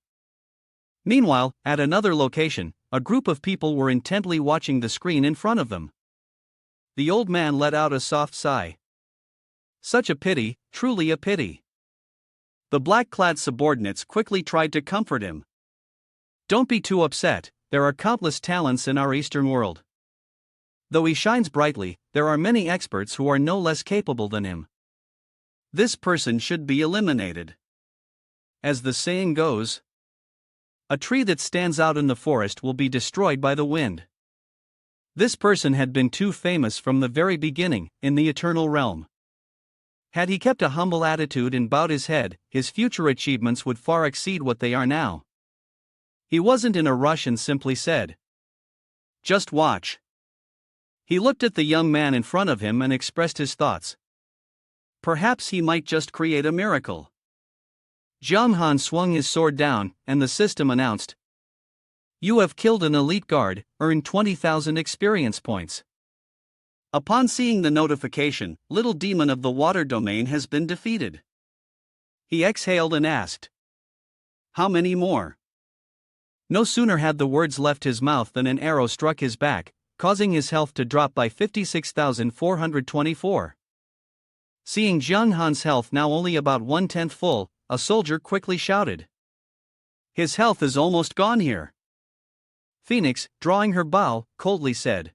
[SPEAKER 1] Meanwhile, at another location, a group of people were intently watching the screen in front of them. The old man let out a soft sigh. Such a pity, truly a pity.
[SPEAKER 2] The black-clad subordinates quickly tried to comfort him.
[SPEAKER 1] "Don't be too upset, there are countless talents in our Eastern world. Though he shines brightly, there are many experts who are no less capable than him.
[SPEAKER 2] This person should be eliminated.
[SPEAKER 1] As the saying goes, a tree that stands out in the forest will be destroyed by the wind." This person had been too famous from the very beginning, in the Eternal Realm. Had he kept a humble attitude and bowed his head, his future achievements would far exceed what they are now. He wasn't in a rush and simply said,
[SPEAKER 2] "Just watch."
[SPEAKER 1] He looked at the young man in front of him and expressed his thoughts.
[SPEAKER 2] Perhaps he might just create a miracle.
[SPEAKER 1] Zhang Han swung his sword down, and the system announced, "You have killed an elite guard, earned 20,000 experience points."
[SPEAKER 2] Upon seeing the notification, Little Demon of the Water Domain has been defeated. He exhaled and asked, "How many more?"
[SPEAKER 1] No sooner had the words left his mouth than an arrow struck his back, causing his health to drop by 56,424. Seeing Zhang Han's health now only about 1/10 full, a soldier quickly shouted,
[SPEAKER 2] "His health is almost gone here."
[SPEAKER 1] Phoenix, drawing her bow, coldly said,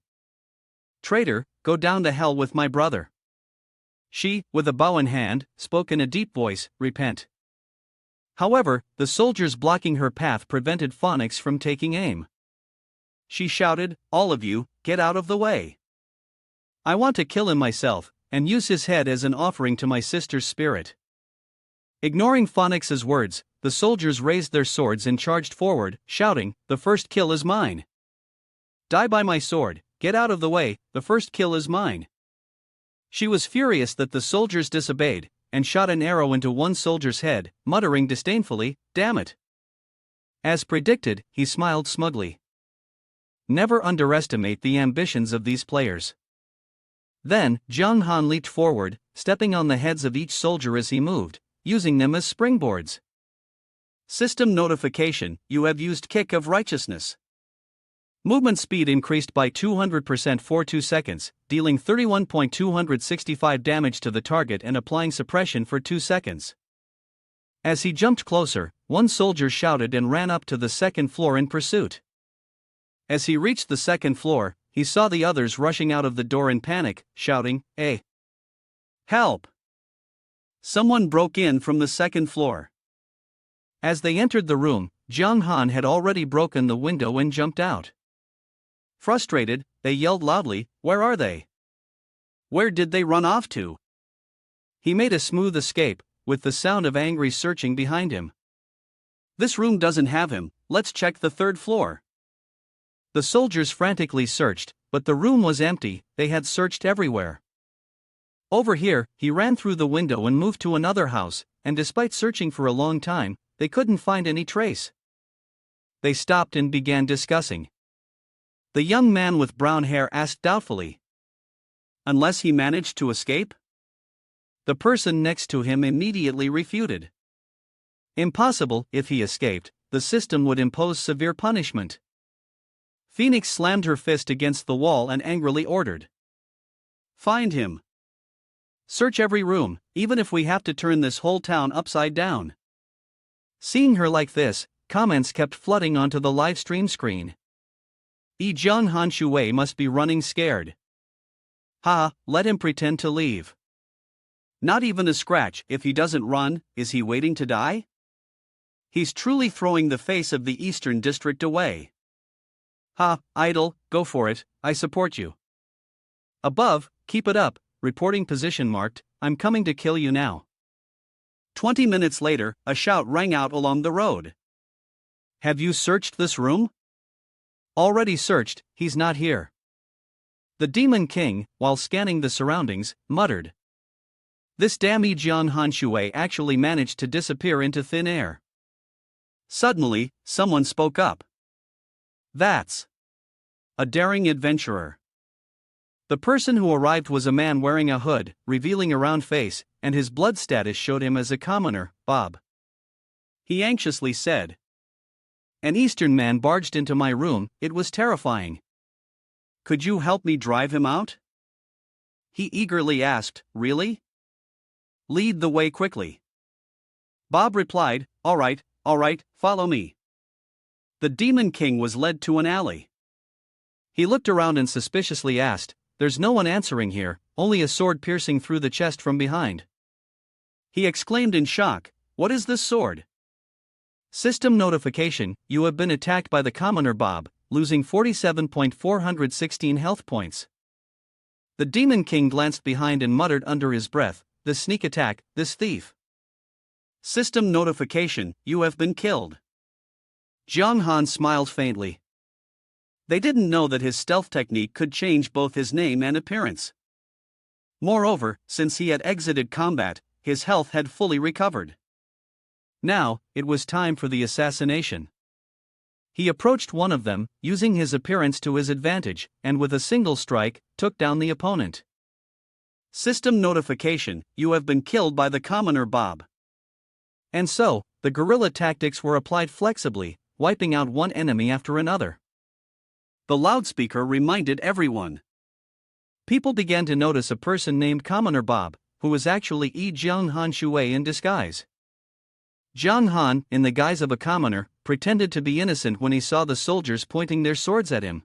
[SPEAKER 1] "Traitor, go down to hell with my brother." She, with a bow in hand, spoke in a deep voice, "Repent." However, the soldiers blocking her path prevented Phoenix from taking aim. She shouted, "All of you, get out of the way. I want to kill him myself, and use his head as an offering to my sister's spirit." Ignoring Phoenix's words, the soldiers raised their swords and charged forward, shouting, "The first kill is mine. Die by my sword, get out of the way, the first kill is mine." She was furious that the soldiers disobeyed, and shot an arrow into one soldier's head, muttering disdainfully, "Damn it." As predicted, he smiled smugly. Never underestimate the ambitions of these players. Then, Zhang Han leaped forward, stepping on the heads of each soldier as he moved, using them as springboards.
[SPEAKER 2] System notification, you have used Kick of Righteousness.
[SPEAKER 1] Movement speed increased by 200% for 2 seconds, dealing 31.265 damage to the target and applying suppression for 2 seconds. As he jumped closer, one soldier shouted and ran up to the second floor in pursuit. As he reached the second floor, he saw the others rushing out of the door in panic, shouting, "Hey!
[SPEAKER 2] Help!" Someone broke in from the second floor.
[SPEAKER 1] As they entered the room, Zhang Han had already broken the window and jumped out. Frustrated, they yelled loudly, "Where are they?
[SPEAKER 2] Where did they run off to?"
[SPEAKER 1] He made a smooth escape, with the sound of angry searching behind him.
[SPEAKER 2] "This room doesn't have him, let's check the third floor."
[SPEAKER 1] The soldiers frantically searched, but the room was empty. They had searched everywhere. Over here, he ran through the window and moved to another house, and despite searching for a long time, they couldn't find any trace. They stopped and began discussing. The young man with brown hair asked doubtfully, "Unless he managed to escape?" The person next to him immediately refuted. "Impossible. If he escaped, the system would impose severe punishment." Phoenix slammed her fist against the wall and angrily ordered, "Find him. Search every room, even if we have to turn this whole town upside down." Seeing her like this, comments kept flooding onto the live stream screen. Jung Han Shui must be running scared. Ha, let him pretend to leave. Not even a scratch. If he doesn't run, is he waiting to die? He's truly throwing the face of the Eastern District away. Ha, idol, go for it, I support you. Above, keep it up, reporting position marked, I'm coming to kill you now. 20 minutes later, a shout rang out along the road. Have you searched this room? Already searched, he's not here. The Demon King, while scanning the surroundings, muttered. This damn Jung Han Shui actually managed to disappear into thin air. Suddenly, someone spoke up. That's a daring adventurer. The person who arrived was a man wearing a hood, revealing a round face, and his blood status showed him as a commoner, Bob. He anxiously said, An Eastern man barged into my room, it was terrifying. Could you help me drive him out? He eagerly asked, Really? Lead the way quickly. Bob replied, All right, follow me. The Demon King was led to an alley. He looked around and suspiciously asked, There's no one answering here, only a sword piercing through the chest from behind. He exclaimed in shock, What is this sword? System notification, you have been attacked by the commoner Bob, losing 47.416 health points. The Demon King glanced behind and muttered under his breath, This sneak attack, this thief. System notification, you have been killed. Jiang Han smiled faintly. They didn't know that his stealth technique could change both his name and appearance. Moreover, since he had exited combat, his health had fully recovered. Now, it was time for the assassination. He approached one of them, using his appearance to his advantage, and with a single strike, took down the opponent. System notification, you have been killed by the commoner Bob. And so, the guerrilla tactics were applied flexibly, wiping out one enemy after another. The loudspeaker reminded everyone. People began to notice a person named Commoner Bob, who was actually Jung Han Shui in disguise. Jiang Han, in the guise of a commoner, pretended to be innocent when he saw the soldiers pointing their swords at him.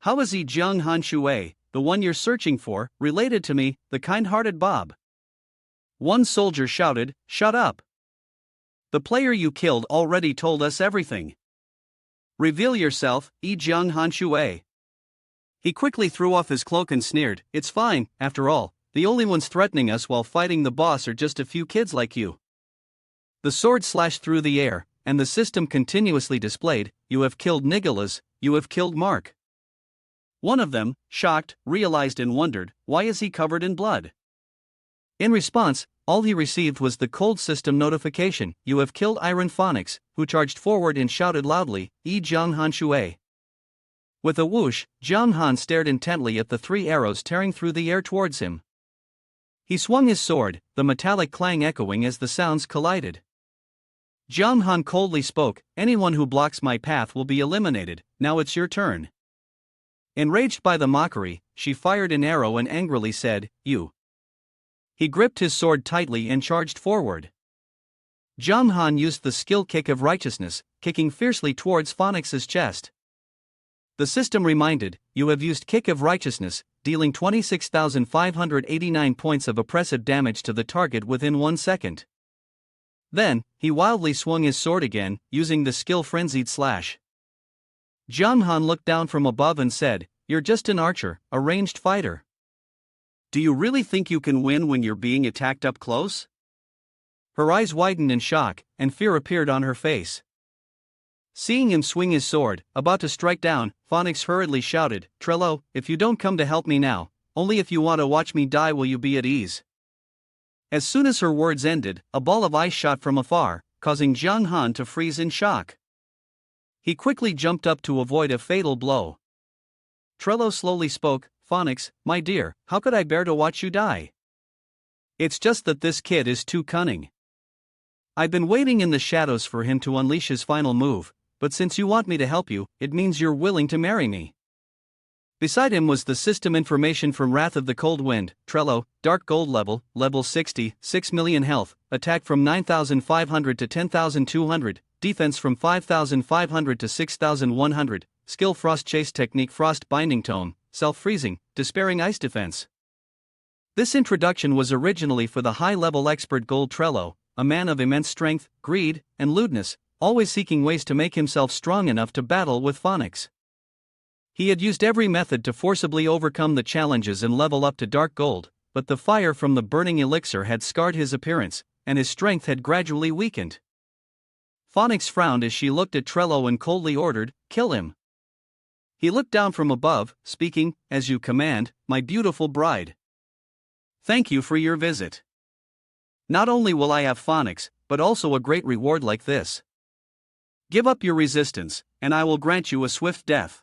[SPEAKER 1] How is Jung Han Shui, the one you're searching for, related to me, the kind-hearted Bob? One soldier shouted, Shut up! The player you killed already told us everything. Reveal yourself, Jung Han Shui. He quickly threw off his cloak and sneered, It's fine, after all, the only ones threatening us while fighting the boss are just a few kids like you. The sword slashed through the air, and the system continuously displayed, You have killed Nicholas, you have killed Mark. One of them, shocked, realized and wondered, Why is he covered in blood? In response, all he received was the cold system notification, You have killed Iron Phonics, who charged forward and shouted loudly, Jung Han Shui. With a whoosh, Jiang Han stared intently at the three arrows tearing through the air towards him. He swung his sword, the metallic clang echoing as the sounds collided. Jiang Han coldly spoke, Anyone who blocks my path will be eliminated, now it's your turn. Enraged by the mockery, she fired an arrow and angrily said, You. He gripped his sword tightly and charged forward. Jiang Han used the skill Kick of Righteousness, kicking fiercely towards Phonix's chest. The system reminded, You have used Kick of Righteousness, dealing 26,589 points of oppressive damage to the target within 1 second. Then, he wildly swung his sword again, using the skill Frenzied Slash. Jiang Han looked down from above and said, You're just an archer, a ranged fighter. Do you really think you can win when you're being attacked up close? Her eyes widened in shock, and fear appeared on her face. Seeing him swing his sword, about to strike down, Phoenix hurriedly shouted, "Trello, if you don't come to help me now, only if you want to watch me die will you be at ease." As soon as her words ended, a ball of ice shot from afar, causing Jiang Han to freeze in shock. He quickly jumped up to avoid a fatal blow. Trello slowly spoke, "Phoenix, my dear, how could I bear to watch you die? It's just that this kid is too cunning. I've been waiting in the shadows for him to unleash his final move, but since you want me to help you, it means you're willing to marry me." Beside him was the system information from Wrath of the Cold Wind. Trello, Dark Gold level 60, 6 million health, attack from 9,500 to 10,200, defense from 5,500 to 6,100, skill Frost Chase technique Frost Binding Tome, self-freezing, despairing ice defense. This introduction was originally for the high-level expert Gold Trello, a man of immense strength, greed, and lewdness, always seeking ways to make himself strong enough to battle with Phoenix. He had used every method to forcibly overcome the challenges and level up to Dark Gold, but the fire from the burning elixir had scarred his appearance, and his strength had gradually weakened. Phoenix frowned as she looked at Trello and coldly ordered, "Kill him." He looked down from above, speaking, "As you command, my beautiful bride. Thank you for your visit. Not only will I have Phoenix, but also a great reward like this. Give up your resistance, and I will grant you a swift death."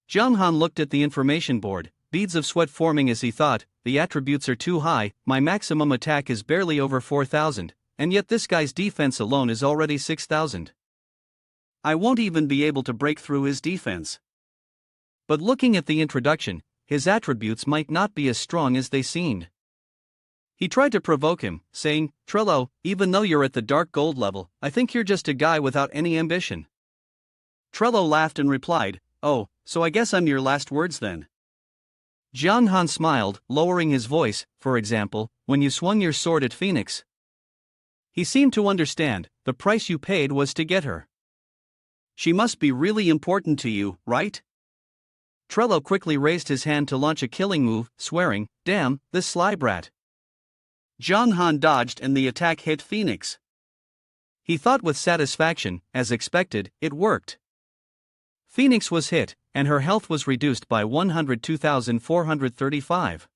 [SPEAKER 1] Jiang Han looked at the information board, beads of sweat forming as he thought, "The attributes are too high, my maximum attack is barely over 4,000, and yet this guy's defense alone is already 6,000. I won't even be able to break through his defense." But looking at the introduction, his attributes might not be as strong as they seemed. He tried to provoke him, saying, "Trello, even though you're at the Dark Gold level, I think you're just a guy without any ambition." Trello laughed and replied, "Oh, so I guess I'm your last words then." Jiang Han smiled, lowering his voice, "For example, when you swung your sword at Phoenix." He seemed to understand, "The price you paid was to get her. She must be really important to you, right?" Trello quickly raised his hand to launch a killing move, swearing, "Damn, this sly brat." Jiang Han dodged and the attack hit Phoenix. He thought with satisfaction, as expected, it worked. Phoenix was hit, and her health was reduced by 102,435.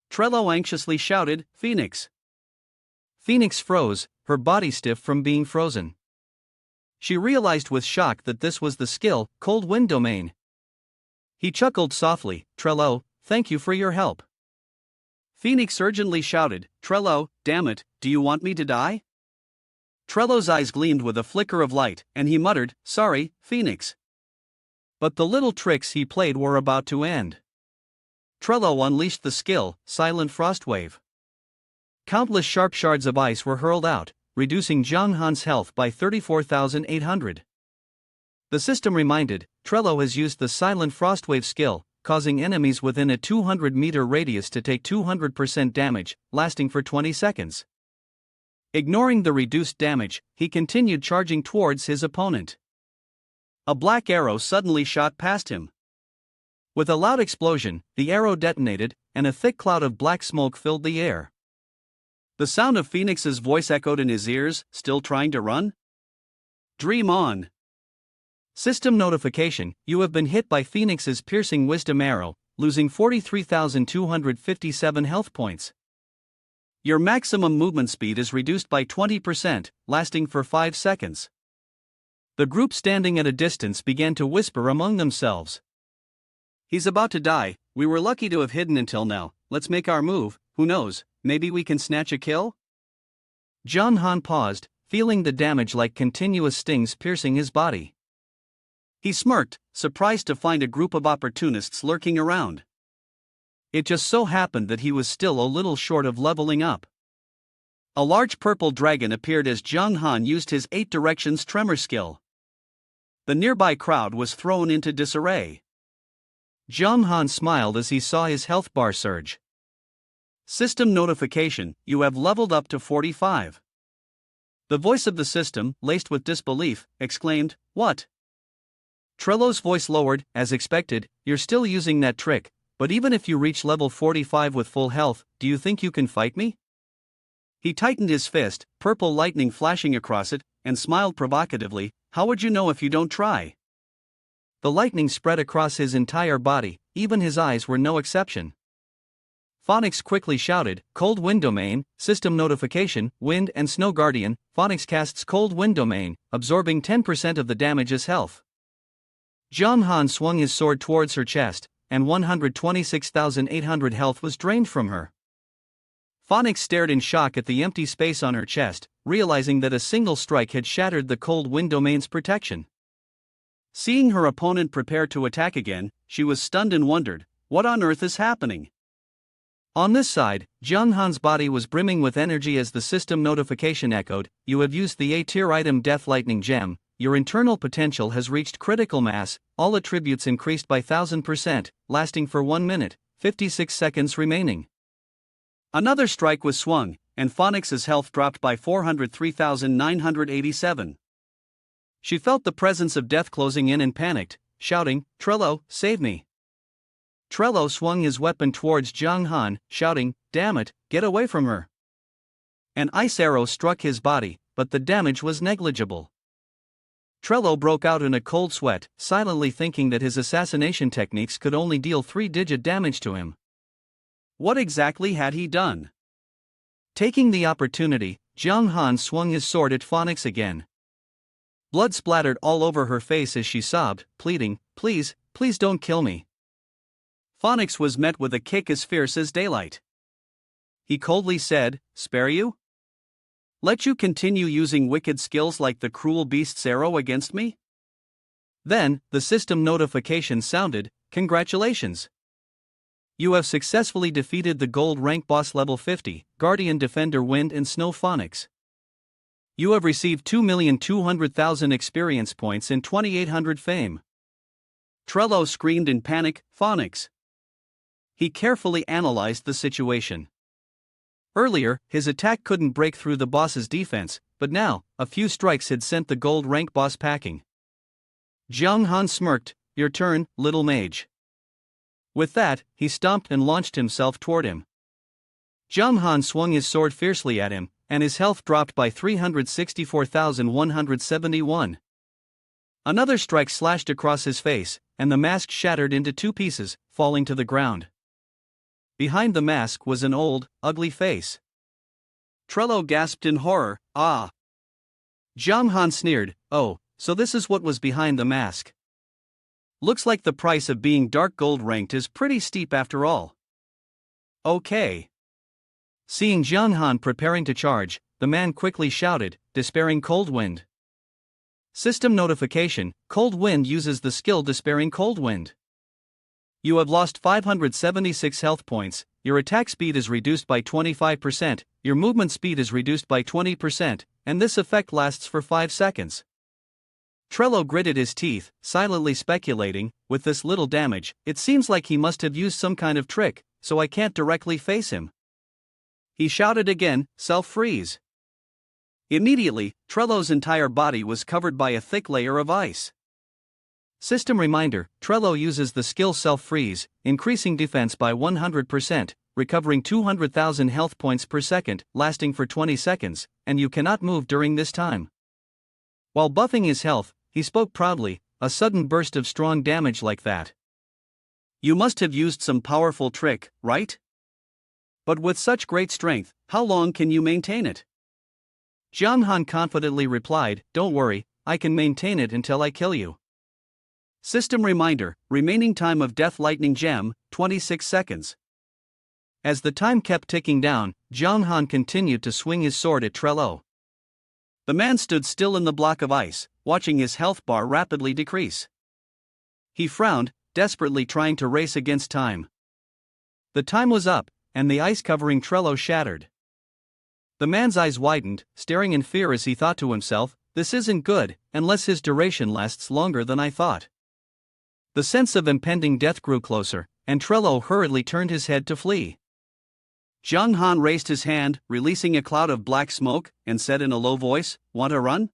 [SPEAKER 1] Trello anxiously shouted, "Phoenix!" Phoenix froze, her body stiff from being frozen. She realized with shock that this was the skill, Cold Wind domain. He chuckled softly, "Trello, thank you for your help." Phoenix urgently shouted, "Trello, damn it, do you want me to die?" Trello's eyes gleamed with a flicker of light, and he muttered, "Sorry, Phoenix." But the little tricks he played were about to end. Trello unleashed the skill, Silent Frostwave. Countless sharp shards of ice were hurled out, reducing Jiang Han's health by 34,800. The system reminded, Trello has used the Silent Frostwave skill, causing enemies within a 200-meter radius to take 200% damage, lasting for 20 seconds. Ignoring the reduced damage, he continued charging towards his opponent. A black arrow suddenly shot past him. With a loud explosion, the arrow detonated, and a thick cloud of black smoke filled the air. The sound of Phoenix's voice echoed in his ears, "Still trying to run? Dream on." System notification, you have been hit by Phoenix's piercing wisdom arrow, losing 43,257 health points. Your maximum movement speed is reduced by 20%, lasting for 5 seconds. The group standing at a distance began to whisper among themselves. "He's about to die, we were lucky to have hidden until now, let's make our move, who knows, maybe we can snatch a kill?" Jiang Han paused, feeling the damage like continuous stings piercing his body. He smirked, surprised to find a group of opportunists lurking around. It just so happened that he was still a little short of leveling up. A large purple dragon appeared as Jiang Han used his 8 directions tremor skill. The nearby crowd was thrown into disarray. Jiang Han smiled as he saw his health bar surge. System notification, you have leveled up to 45. The voice of the system, laced with disbelief, exclaimed, "What?" Trello's voice lowered, as expected, "You're still using that trick, but even if you reach level 45 with full health, do you think you can fight me?" He tightened his fist, purple lightning flashing across it,
[SPEAKER 2] and smiled provocatively, "How would you know if you don't try?"
[SPEAKER 1] The lightning spread across his entire body, even his eyes were no exception. Phonix quickly shouted, "Cold Wind Domain, System Notification, Wind and Snow Guardian." Phonix casts Cold Wind Domain, absorbing 10% of the damage as health. Zhang Han swung his sword towards her chest, and 126,800 health was drained from her. Phonix stared in shock at the empty space on her chest, realizing that a single strike had shattered the Cold Wind Domain's protection. Seeing her opponent prepare to attack again, she was stunned and wondered, what on earth is happening? On this side, Zhang Han's body was brimming with energy as the system notification echoed, "You have used the A-tier item Death Lightning Gem. Your internal potential has reached critical mass, all attributes increased by 1000%, lasting for 1 minute, 56 seconds remaining." Another strike was swung, and Phonix's health dropped by 403,987. She felt the presence of death closing in and panicked, shouting, "Trello, save me." Trello swung his weapon towards Zhang Han, shouting, "Damn it, get away from her." An ice arrow struck his body, but the damage was negligible. Trello broke out in a cold sweat, silently thinking that his assassination techniques could only deal 3-digit damage to him. What exactly had he done? Taking the opportunity, Zhang Han swung his sword at Phonix again. Blood splattered all over her face as she sobbed, pleading, "Please, please don't kill me." Phonix was met with a kick as fierce as daylight. He coldly said, "Spare you? Let you continue using wicked skills like the cruel beast's arrow against me?" Then, the system notification sounded, "Congratulations! You have successfully defeated the gold rank boss level 50, Guardian Defender Wind and Snow Phonix. You have received 2,200,000 experience points and 2,800 fame." Trello screamed in panic, "Phonix!" He carefully analyzed the situation. Earlier, his attack couldn't break through the boss's defense, but now, a few strikes had sent the gold rank boss packing. Zhang Han smirked, "Your turn, little mage." With that, he stomped and launched himself toward him. Zhang Han swung his sword fiercely at him, and his health dropped by 364,171. Another strike slashed across his face, and the mask shattered into 2 pieces, falling to the ground. Behind the mask was an old, ugly face. Trello gasped in horror, "Ah!" Zhang Han sneered, "Oh, so this is what was behind the mask. Looks like the price of being dark gold ranked is pretty steep after all." "Okay." Seeing Zhang Han preparing to charge, the man quickly shouted, "Despairing Cold Wind." System notification, Cold Wind uses the skill Despairing Cold Wind. You have lost 576 health points, your attack speed is reduced by 25%, your movement speed is reduced by 20%, and this effect lasts for 5 seconds. Trello gritted his teeth, silently speculating, "With this little damage, it seems like he must have used some kind of trick, so I can't directly face him." He shouted again, "Self-freeze." Immediately, Trello's entire body was covered by a thick layer of ice. System reminder, Trello uses the skill Self-freeze, increasing defense by 100%, recovering 200,000 health points per second, lasting for 20 seconds, and you cannot move during this time. While buffing his health, he spoke proudly, "A sudden burst of strong damage like that. You must have used some powerful trick, right? But with such great strength, how long can you maintain it?" Zhang Han confidently replied, "Don't worry, I can maintain it until I kill you." System reminder, remaining time of Death Lightning Gem, 26 seconds. As the time kept ticking down, Zhang Han continued to swing his sword at Trello. The man stood still in the block of ice, watching his health bar rapidly decrease. He frowned, desperately trying to race against time. The time was up, and the ice covering Trello shattered. The man's eyes widened, staring in fear as he thought to himself, "This isn't good, unless his duration lasts longer than I thought." The sense of impending death grew closer, and Trello hurriedly turned his head to flee. Zhang Han raised his hand, releasing a cloud of black smoke, and said in a low voice, "Want to run?"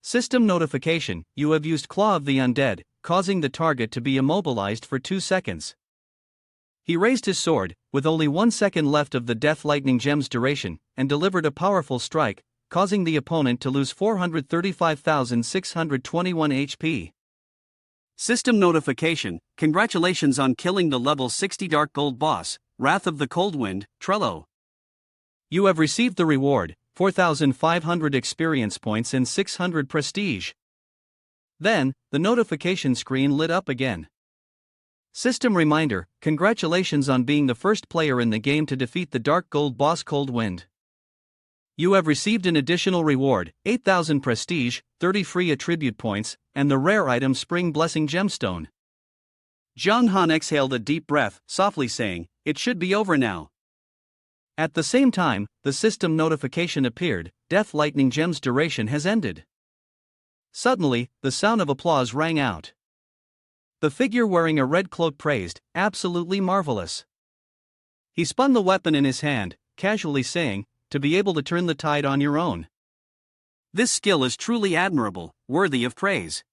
[SPEAKER 1] System notification, you have used Claw of the Undead, causing the target to be immobilized for 2 seconds. He raised his sword, with only 1 second left of the Death Lightning Gem's duration, and delivered a powerful strike, causing the opponent to lose 435,621 HP.
[SPEAKER 2] System notification: congratulations on killing the level 60 Dark Gold boss, Wrath of the Coldwind, Trello.
[SPEAKER 1] You have received the reward, 4,500 experience points and 600 prestige. Then, the notification screen lit up again. System reminder: congratulations on being the first player in the game to defeat the Dark Gold boss Coldwind. You have received an additional reward, 8,000 prestige, 30 free attribute points, and the rare item Spring Blessing Gemstone.
[SPEAKER 2] Jung Han exhaled a deep breath, softly saying, "It should be over now."
[SPEAKER 1] At the same time, the system notification appeared: Death Lightning Gem's duration has ended. Suddenly, the sound of applause rang out. The figure wearing a red cloak praised, "Absolutely marvelous." He spun the weapon in his hand, casually saying, "To be able to turn the tide on your own.
[SPEAKER 2] This skill is truly admirable, worthy of praise."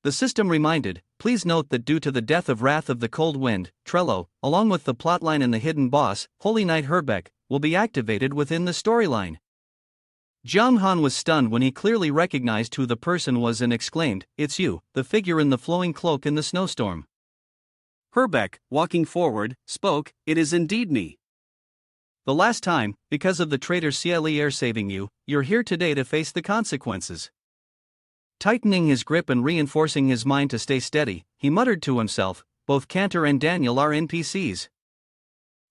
[SPEAKER 1] The system reminded, "Please note that due to the death of Wrath of the Coldwind, Trello, along with the plotline and the hidden boss, Holy Knight Herbeck, will be activated within the storyline." Jung Han was stunned when he clearly recognized who the person was and exclaimed, "It's you, the figure in the flowing cloak in the snowstorm."
[SPEAKER 2] Herbeck, walking forward, spoke, "It is indeed me.
[SPEAKER 1] The last time, because of the traitor Cielier saving you, you're here today to face the consequences." Tightening his grip and reinforcing his mind to stay steady, he muttered to himself, "Both Cantor and Daniel are NPCs.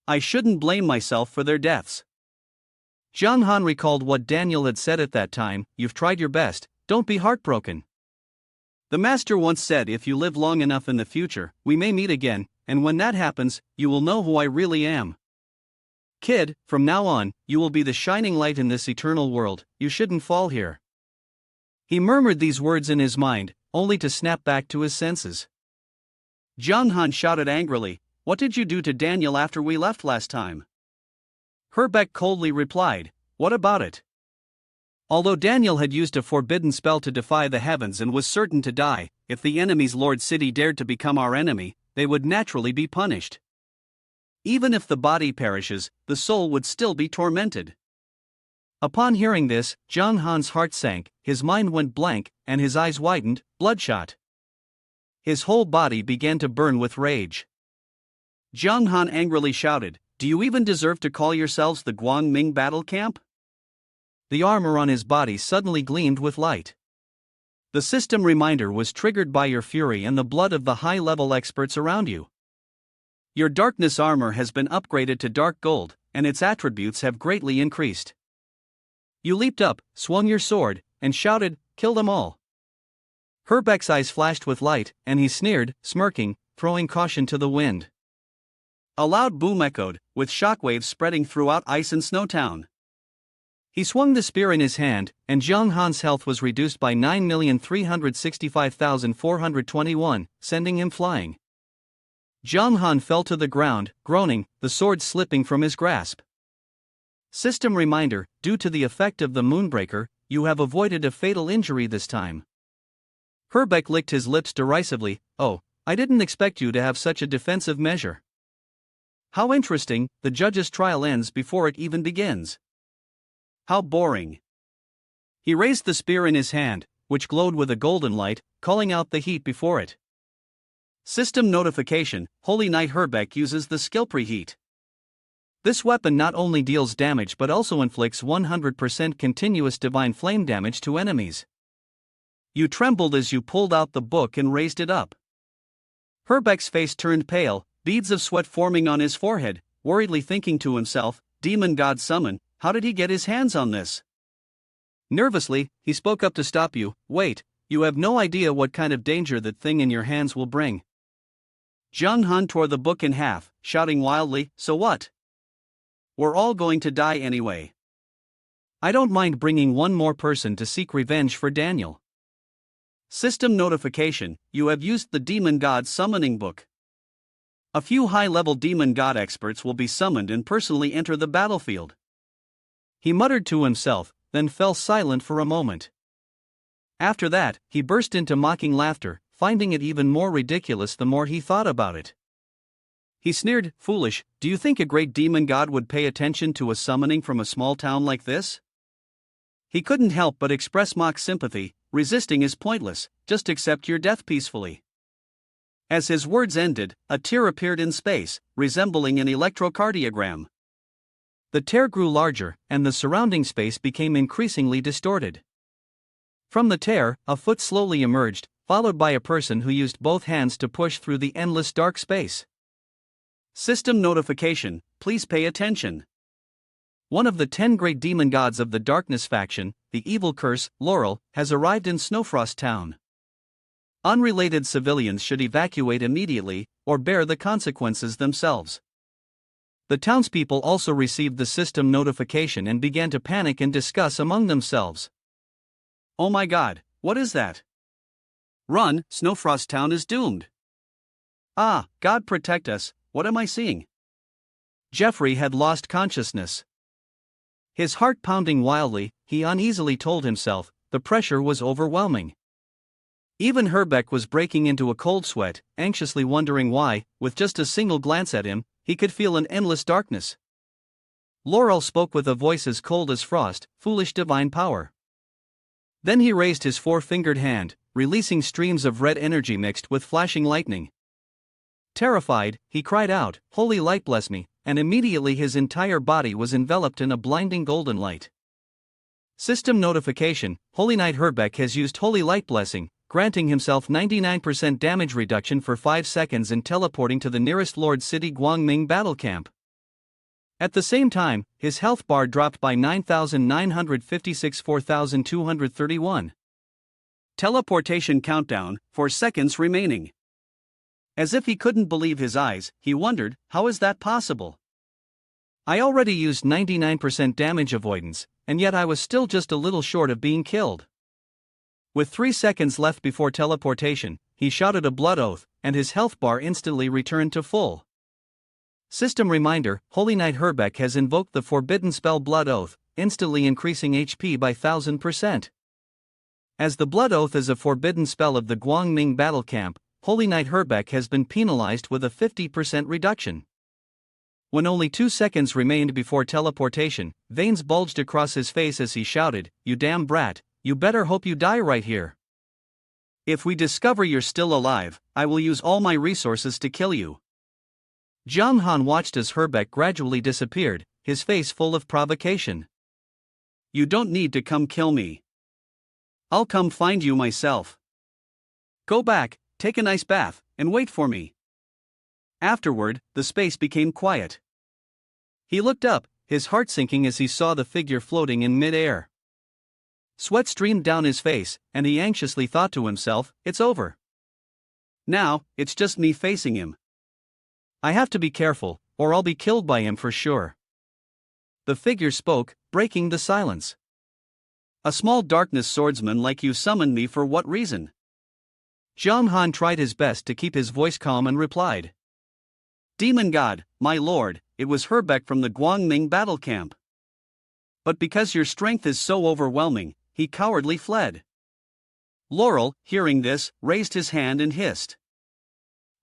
[SPEAKER 2] I shouldn't blame myself for their deaths."
[SPEAKER 1] Jung Han recalled what Daniel had said at that time, "You've tried your best, don't be heartbroken.
[SPEAKER 2] The master once said if you live long enough in the future, we may meet again, and when that happens, you will know who I really am. Kid, from now on, you will be the shining light in this eternal world, you shouldn't fall here."
[SPEAKER 1] He murmured these words in his mind, only to snap back to his senses.
[SPEAKER 2] Jung Han shouted angrily, "What did you do to Daniel after we left last time?"
[SPEAKER 1] Herbeck coldly replied, "What about it?" Although Daniel had used a forbidden spell to defy the heavens and was certain to die, if the enemy's Lord City dared to become our enemy, they would naturally be punished. Even if the body perishes, the soul would still be tormented. Upon hearing this, Jung Han's heart sank, his mind went blank, and his eyes widened, bloodshot. His whole body began to burn with rage.
[SPEAKER 2] Jung Han angrily shouted, "Do you even deserve to call yourselves the Guangming Battle Camp?"
[SPEAKER 1] The armor on his body suddenly gleamed with light. The system reminder was triggered by your fury and the blood of the high-level experts around you. Your darkness armor has been upgraded to dark gold, and its attributes have greatly increased. You leaped up, swung your sword, and shouted, "Kill them all." Herbeck's eyes flashed with light, and he sneered, smirking, throwing caution to the wind.
[SPEAKER 2] A loud boom echoed, with shockwaves spreading throughout Ice and Snowtown.
[SPEAKER 1] He swung the spear in his hand, and Jung Han's health was reduced by 9,365,421, sending him flying. Jung Han fell to the ground, groaning, the sword slipping from his grasp. System reminder: due to the effect of the Moonbreaker, you have avoided a fatal injury this time. Herbeck licked his lips derisively, "Oh, I didn't expect you to have such a defensive measure. How interesting, the judge's trial ends before it even begins.
[SPEAKER 2] How boring."
[SPEAKER 1] He raised the spear in his hand, which glowed with a golden light, calling out the heat before it.
[SPEAKER 2] System notification: Holy Knight Herbeck uses the skill preheat.
[SPEAKER 1] This weapon not only deals damage but also inflicts 100% continuous divine flame damage to enemies. You trembled as you pulled out the book and raised it up. Herbeck's face turned pale, beads of sweat forming on his forehead, worriedly thinking to himself, "Demon God Summon, how did he get his hands on this?" Nervously, he spoke up to stop you, "Wait, you have no idea what kind of danger that thing in your hands will bring."
[SPEAKER 2] Jung Han tore the book in half, shouting wildly, "So what? We're all going to die anyway."
[SPEAKER 1] "I don't mind bringing one more person to seek revenge for Daniel."
[SPEAKER 2] System notification: you have used the Demon God Summoning Book. A few high-level Demon God experts will be summoned and personally enter the battlefield.
[SPEAKER 1] He muttered to himself, then fell silent for a moment. After that, he burst into mocking laughter, finding it even more ridiculous the more he thought about it. He sneered, "Foolish, do you think a great demon god would pay attention to a summoning from a small town like this?
[SPEAKER 2] He couldn't help but express mock sympathy. Resisting is pointless, just accept your death peacefully. As his words ended, a tear appeared in space, resembling an electrocardiogram. The tear grew larger, and the surrounding space became increasingly distorted. From the tear, a foot slowly emerged, followed by a person who used both hands to push through the endless dark space. System notification, please pay attention. One of the 10 great demon gods of the Darkness faction, the evil curse, Laurel, has arrived in Snowfrost Town. Unrelated civilians should evacuate immediately, or bear the consequences themselves. The townspeople also received the system notification and began to panic and discuss among themselves. Oh my god, what is that? Run, Snowfrost Town is doomed. Ah, God protect us, what am I seeing? Jeffrey had lost consciousness. His heart pounding wildly, he uneasily told himself, the pressure was overwhelming. Even Herbeck was breaking into a cold sweat, anxiously wondering why, with just a single glance at him, he could feel an endless darkness. Laurel spoke with a voice as cold as frost, foolish divine power. Then he raised his four-fingered hand, releasing streams of red energy mixed with flashing lightning. Terrified, he cried out, "Holy light bless me," and immediately his entire body was enveloped in a blinding golden light. System notification, Holy Knight Herbeck has used Holy Light Blessing, granting himself 99% damage reduction for 5 seconds and teleporting to the nearest Lord City Guangming battle camp. At the same time, his health bar dropped by 9,956 4,231. Teleportation countdown, 4 seconds remaining. As if he couldn't believe his eyes, he wondered, how is that possible? I already used 99% damage avoidance, and yet I was still just a little short of being killed. With 3 seconds left before teleportation, he shouted a blood oath, and his health bar instantly returned to full. System reminder, Holy Knight Herbeck has invoked the forbidden spell Blood Oath, instantly increasing HP by 1000%. As the Blood Oath is a forbidden spell of the Guangming battle camp, Holy Knight Herbeck has been penalized with a 50% reduction. When only 2 seconds remained before teleportation, veins bulged across his face as he shouted, "You damn brat, you better hope you die right here. If we discover you're still alive, I will use all my resources to kill you." Zhang Han watched as Herbeck gradually disappeared, his face full of provocation. "You don't need to come kill me. I'll come find you myself. Go back, take a nice bath, and wait for me." Afterward, the space became quiet. He looked up, his heart sinking as he saw the figure floating in mid-air. Sweat streamed down his face, and he anxiously thought to himself, "It's over. Now, it's just me facing him. I have to be careful, or I'll be killed by him for sure." The figure spoke, breaking the silence. "A small darkness swordsman like you summoned me for what reason?" Zhang Han tried his best to keep his voice calm and replied. "Demon God, my lord, it was Herbeck from the Guangming battle camp. But because your strength is so overwhelming, he cowardly fled." Laurel, hearing this, raised his hand and hissed.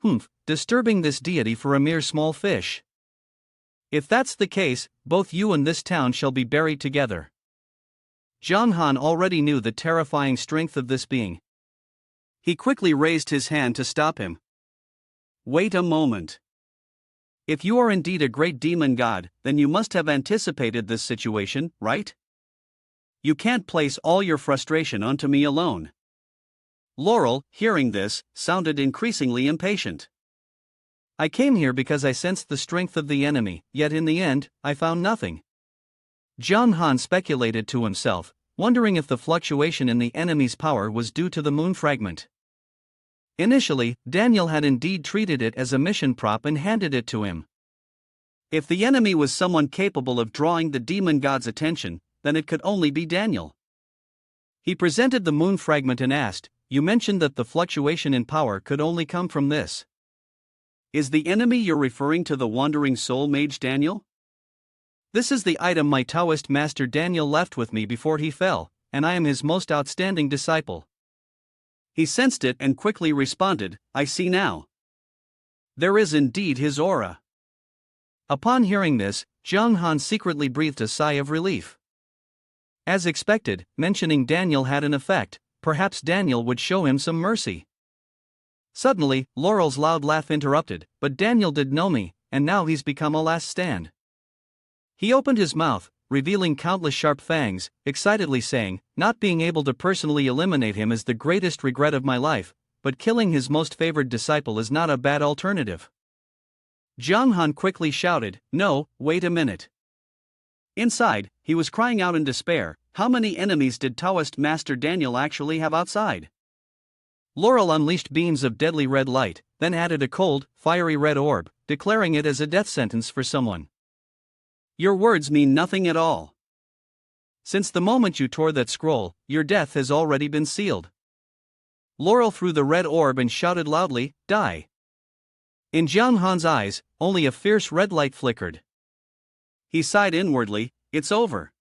[SPEAKER 2] "Humph, disturbing this deity for a mere small fish. If that's the case, both you and this town shall be buried together." Zhang Han already knew the terrifying strength of this being. He quickly raised his hand to stop him. "Wait a moment. If you are indeed a great demon god, then you must have anticipated this situation, right? You can't place all your frustration onto me alone." Laurel, hearing this, sounded increasingly impatient. "I came here because I sensed the strength of the enemy, yet in the end, I found nothing." Zhang Han speculated to himself, wondering if the fluctuation in the enemy's power was due to the moon fragment. Initially, Daniel had indeed treated it as a mission prop and handed it to him. If the enemy was someone capable of drawing the demon god's attention, then it could only be Daniel. He presented the moon fragment and asked, "You mentioned that the fluctuation in power could only come from this. Is the enemy you're referring to the wandering soul mage Daniel?" "This is the item my Taoist master Daniel left with me before he fell, and I am his most outstanding disciple." He sensed it and quickly responded, "I see now. There is indeed his aura." Upon hearing this, Zhang Han secretly breathed a sigh of relief.
[SPEAKER 1] As expected, mentioning Daniel had an effect. Perhaps Daniel would show him some mercy. Suddenly, Laurel's loud laugh interrupted, but Daniel did know me, and now he's become a last stand. He opened his mouth, revealing countless sharp fangs, excitedly saying, not being able to personally eliminate him is the greatest regret of my life, but killing his most favored disciple is not a bad alternative. Jiang Han quickly shouted, no, wait a minute. Inside, he was crying out in despair, how many enemies did Taoist Master Daniel actually have outside? Laurel unleashed beams of deadly red light, then added a cold, fiery red orb, declaring it as a death sentence for someone. Your words mean nothing at all. Since the moment you tore that scroll, your death has already been sealed. Laurel threw the red orb and shouted loudly, die. In Jiang Han's eyes, only a fierce red light flickered. He sighed inwardly, it's over.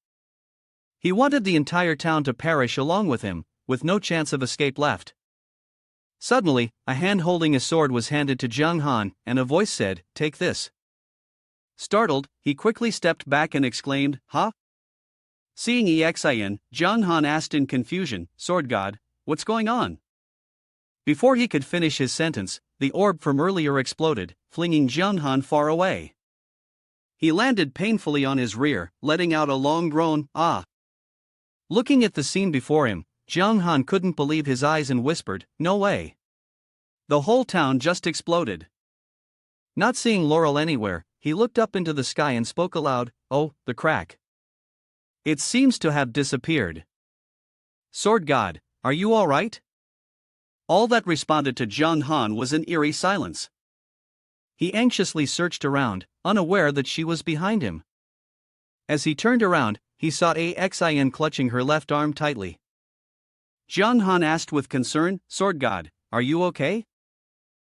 [SPEAKER 1] He wanted the entire town to perish along with him, with no chance of escape left. Suddenly, a hand holding a sword was handed to Jiang Han, and a voice said, take this. Startled, he quickly stepped back and exclaimed, huh? Seeing Exin, Jiang Han asked in confusion, Sword God, what's going on? Before he could finish his sentence, the orb from earlier exploded, flinging Jiang Han far away. He landed painfully on his rear, letting out a long groan, ah. Looking at the scene before him, Jiang Han couldn't believe his eyes and whispered, no way. The whole town just exploded. Not seeing Laurel anywhere, he looked up into the sky and spoke aloud, oh, the crack. It seems to have disappeared. Sword God, are you all right? All that responded to Jiang Han was an eerie silence. He anxiously searched around, unaware that she was behind him. As he turned around, he saw Xin clutching her left arm tightly. Jiang Han asked with concern, Sword God, are you okay?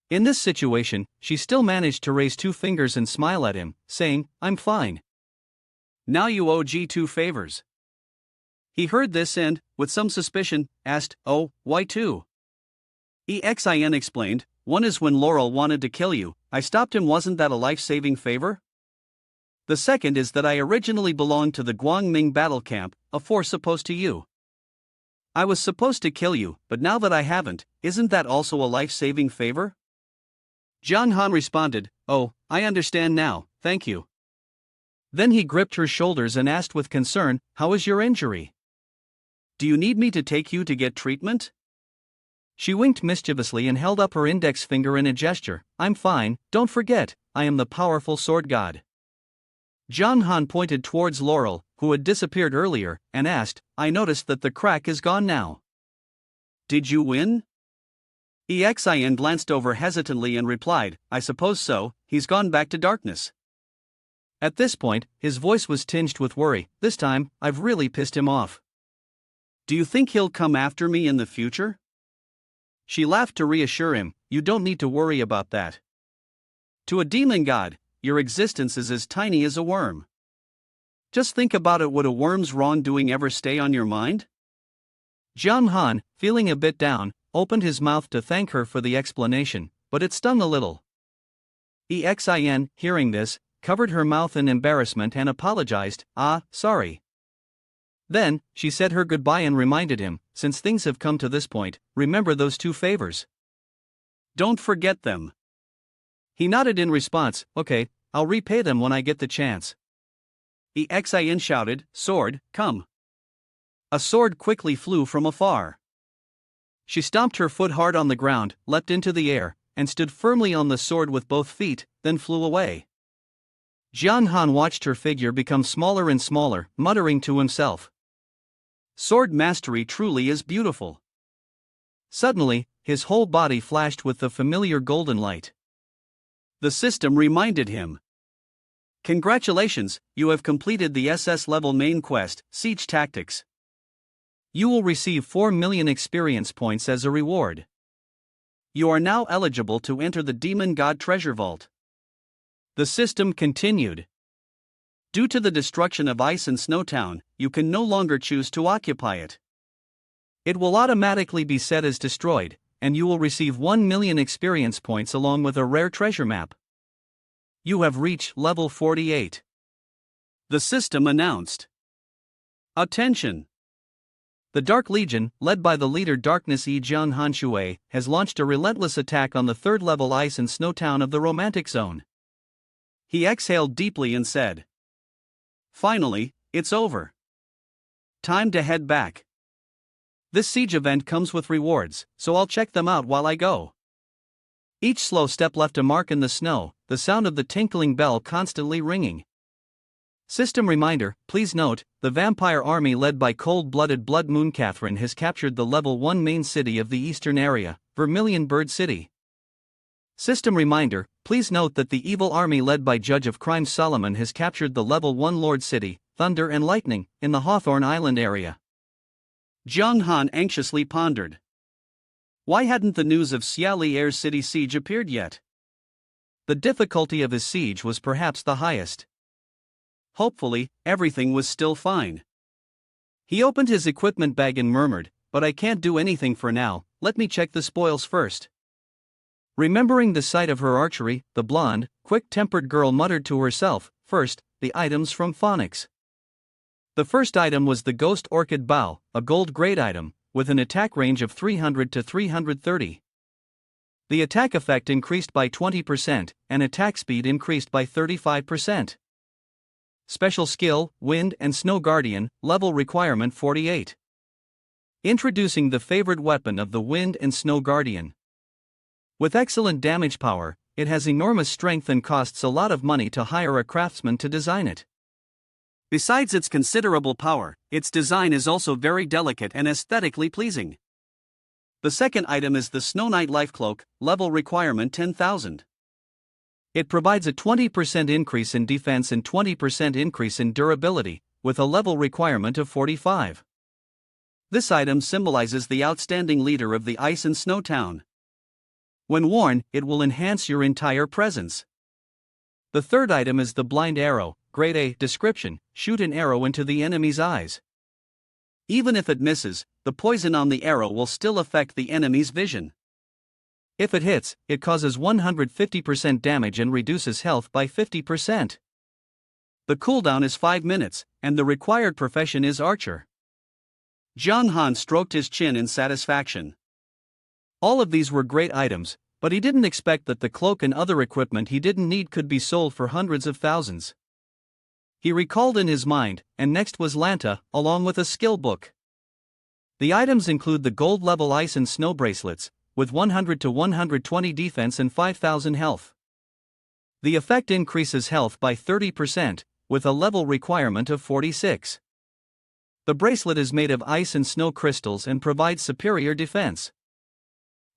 [SPEAKER 1] In this situation, she still managed to raise 2 fingers and smile at him, saying, I'm fine. Now you owe G 2 favors. He heard this and, with some suspicion, asked, oh, why 2? Xin explained, one is when Laurel wanted to kill you, I stopped him, wasn't that a life-saving favor? The second is that I originally belonged to the Guangming battle camp, a force opposed to you. I was supposed to kill you, but now that I haven't, isn't that also a life-saving favor? Jiang Han responded, oh, I understand now, thank you. Then he gripped her shoulders and asked with concern, how is your injury? Do you need me to take you to get treatment? She winked mischievously and held up her index finger in a gesture, I'm fine, don't forget, I am the powerful sword god. Jiang Han pointed towards Laurel, who had disappeared earlier, and asked, I noticed that the crack is gone now. Did you win? Xin glanced over hesitantly and replied, I suppose so, he's gone back to darkness. At this point, his voice was tinged with worry, this time, I've really pissed him off. Do you think he'll come after me in the future? She laughed to reassure him, you don't need to worry about that. To a demon god, your existence is as tiny as a worm. Just think about it, would a worm's wrongdoing ever stay on your mind? Jiang Han, feeling a bit down, opened his mouth to thank her for the explanation, but it stung a little. Xin, hearing this, covered her mouth in embarrassment and apologized, sorry. Then, she said her goodbye and reminded him, since things have come to this point, remember those 2 favors. Don't forget them. He nodded in response, okay, I'll repay them when I get the chance. Xin shouted, sword, come. A sword quickly flew from afar. She stomped her foot hard on the ground, leapt into the air, and stood firmly on the sword with both feet, then flew away. Jiang Han watched her figure become smaller and smaller, muttering to himself. Sword mastery truly is beautiful. Suddenly, his whole body flashed with the familiar golden light. The system reminded him. Congratulations, you have completed the SS level main quest, Siege Tactics. You will receive 4 million experience points as a reward. You are now eligible to enter the Demon God Treasure Vault. The system continued. Due to the destruction of Ice and Snow Town, you can no longer choose to occupy it. It will automatically be set as destroyed, and you will receive 1 million experience points along with a rare treasure map. You have reached level 48. The system announced.
[SPEAKER 2] Attention! The Dark Legion, led by the leader Darkness E. Jiang Hanshui, has launched a relentless attack on the third-level ice and snow town of the Romantic Zone. He exhaled deeply and said, "Finally, it's over. Time to head back. This siege event comes with rewards, so I'll check them out while I go." Each slow step left a mark in the snow, the sound of the tinkling bell constantly ringing. System reminder, please note, the vampire army led by cold-blooded Blood Moon Catherine has captured the level 1 main city of the eastern area, Vermilion Bird City. System reminder, please note that the evil army led by Judge of Crime Solomon has captured the level 1 Lord City, Thunder and Lightning, in the Hawthorne Island area. Jiang Han anxiously pondered. Why hadn't the news of Xia Air's city siege appeared yet? The difficulty of his siege was perhaps the highest. Hopefully, everything was still fine. He opened his equipment bag and murmured, "But I can't do anything for now, let me check the spoils first." Remembering the sight of her archery, the blonde, quick-tempered girl muttered to herself, "First, the items from Phonics." The first item was the Ghost Orchid Bow, a gold-grade item, with an attack range of 300 to 330. The attack effect increased by 20%, and attack speed increased by 35%. Special skill, Wind and Snow Guardian, level requirement 48. Introducing the favorite weapon of the Wind and Snow Guardian. With excellent damage power, it has enormous strength and costs a lot of money to hire a craftsman to design it. Besides its considerable power, its design is also very delicate and aesthetically pleasing. The second item is the Snow Knight Life Cloak, level requirement 10,000. It provides a 20% increase in defense and 20% increase in durability, with a level requirement of 45. This item symbolizes the outstanding leader of the Ice and Snow Town. When worn, it will enhance your entire presence. The third item is the Blind Arrow, Grade A. Description: shoot an arrow into the enemy's eyes. Even if it misses, the poison on the arrow will still affect the enemy's vision. If it hits, it causes 150% damage and reduces health by 50%. The cooldown is 5 minutes, and the required profession is archer. Jiang Han stroked his chin in satisfaction. All of these were great items, but he didn't expect that the cloak and other equipment he didn't need could be sold for hundreds of thousands. He recalled in his mind, and next was Lanta, along with a skill book. The items include the gold level ice and snow bracelets, with 100 to 120 defense and 5,000 health. The effect increases health by 30%, with a level requirement of 46. The bracelet is made of ice and snow crystals and provides superior defense.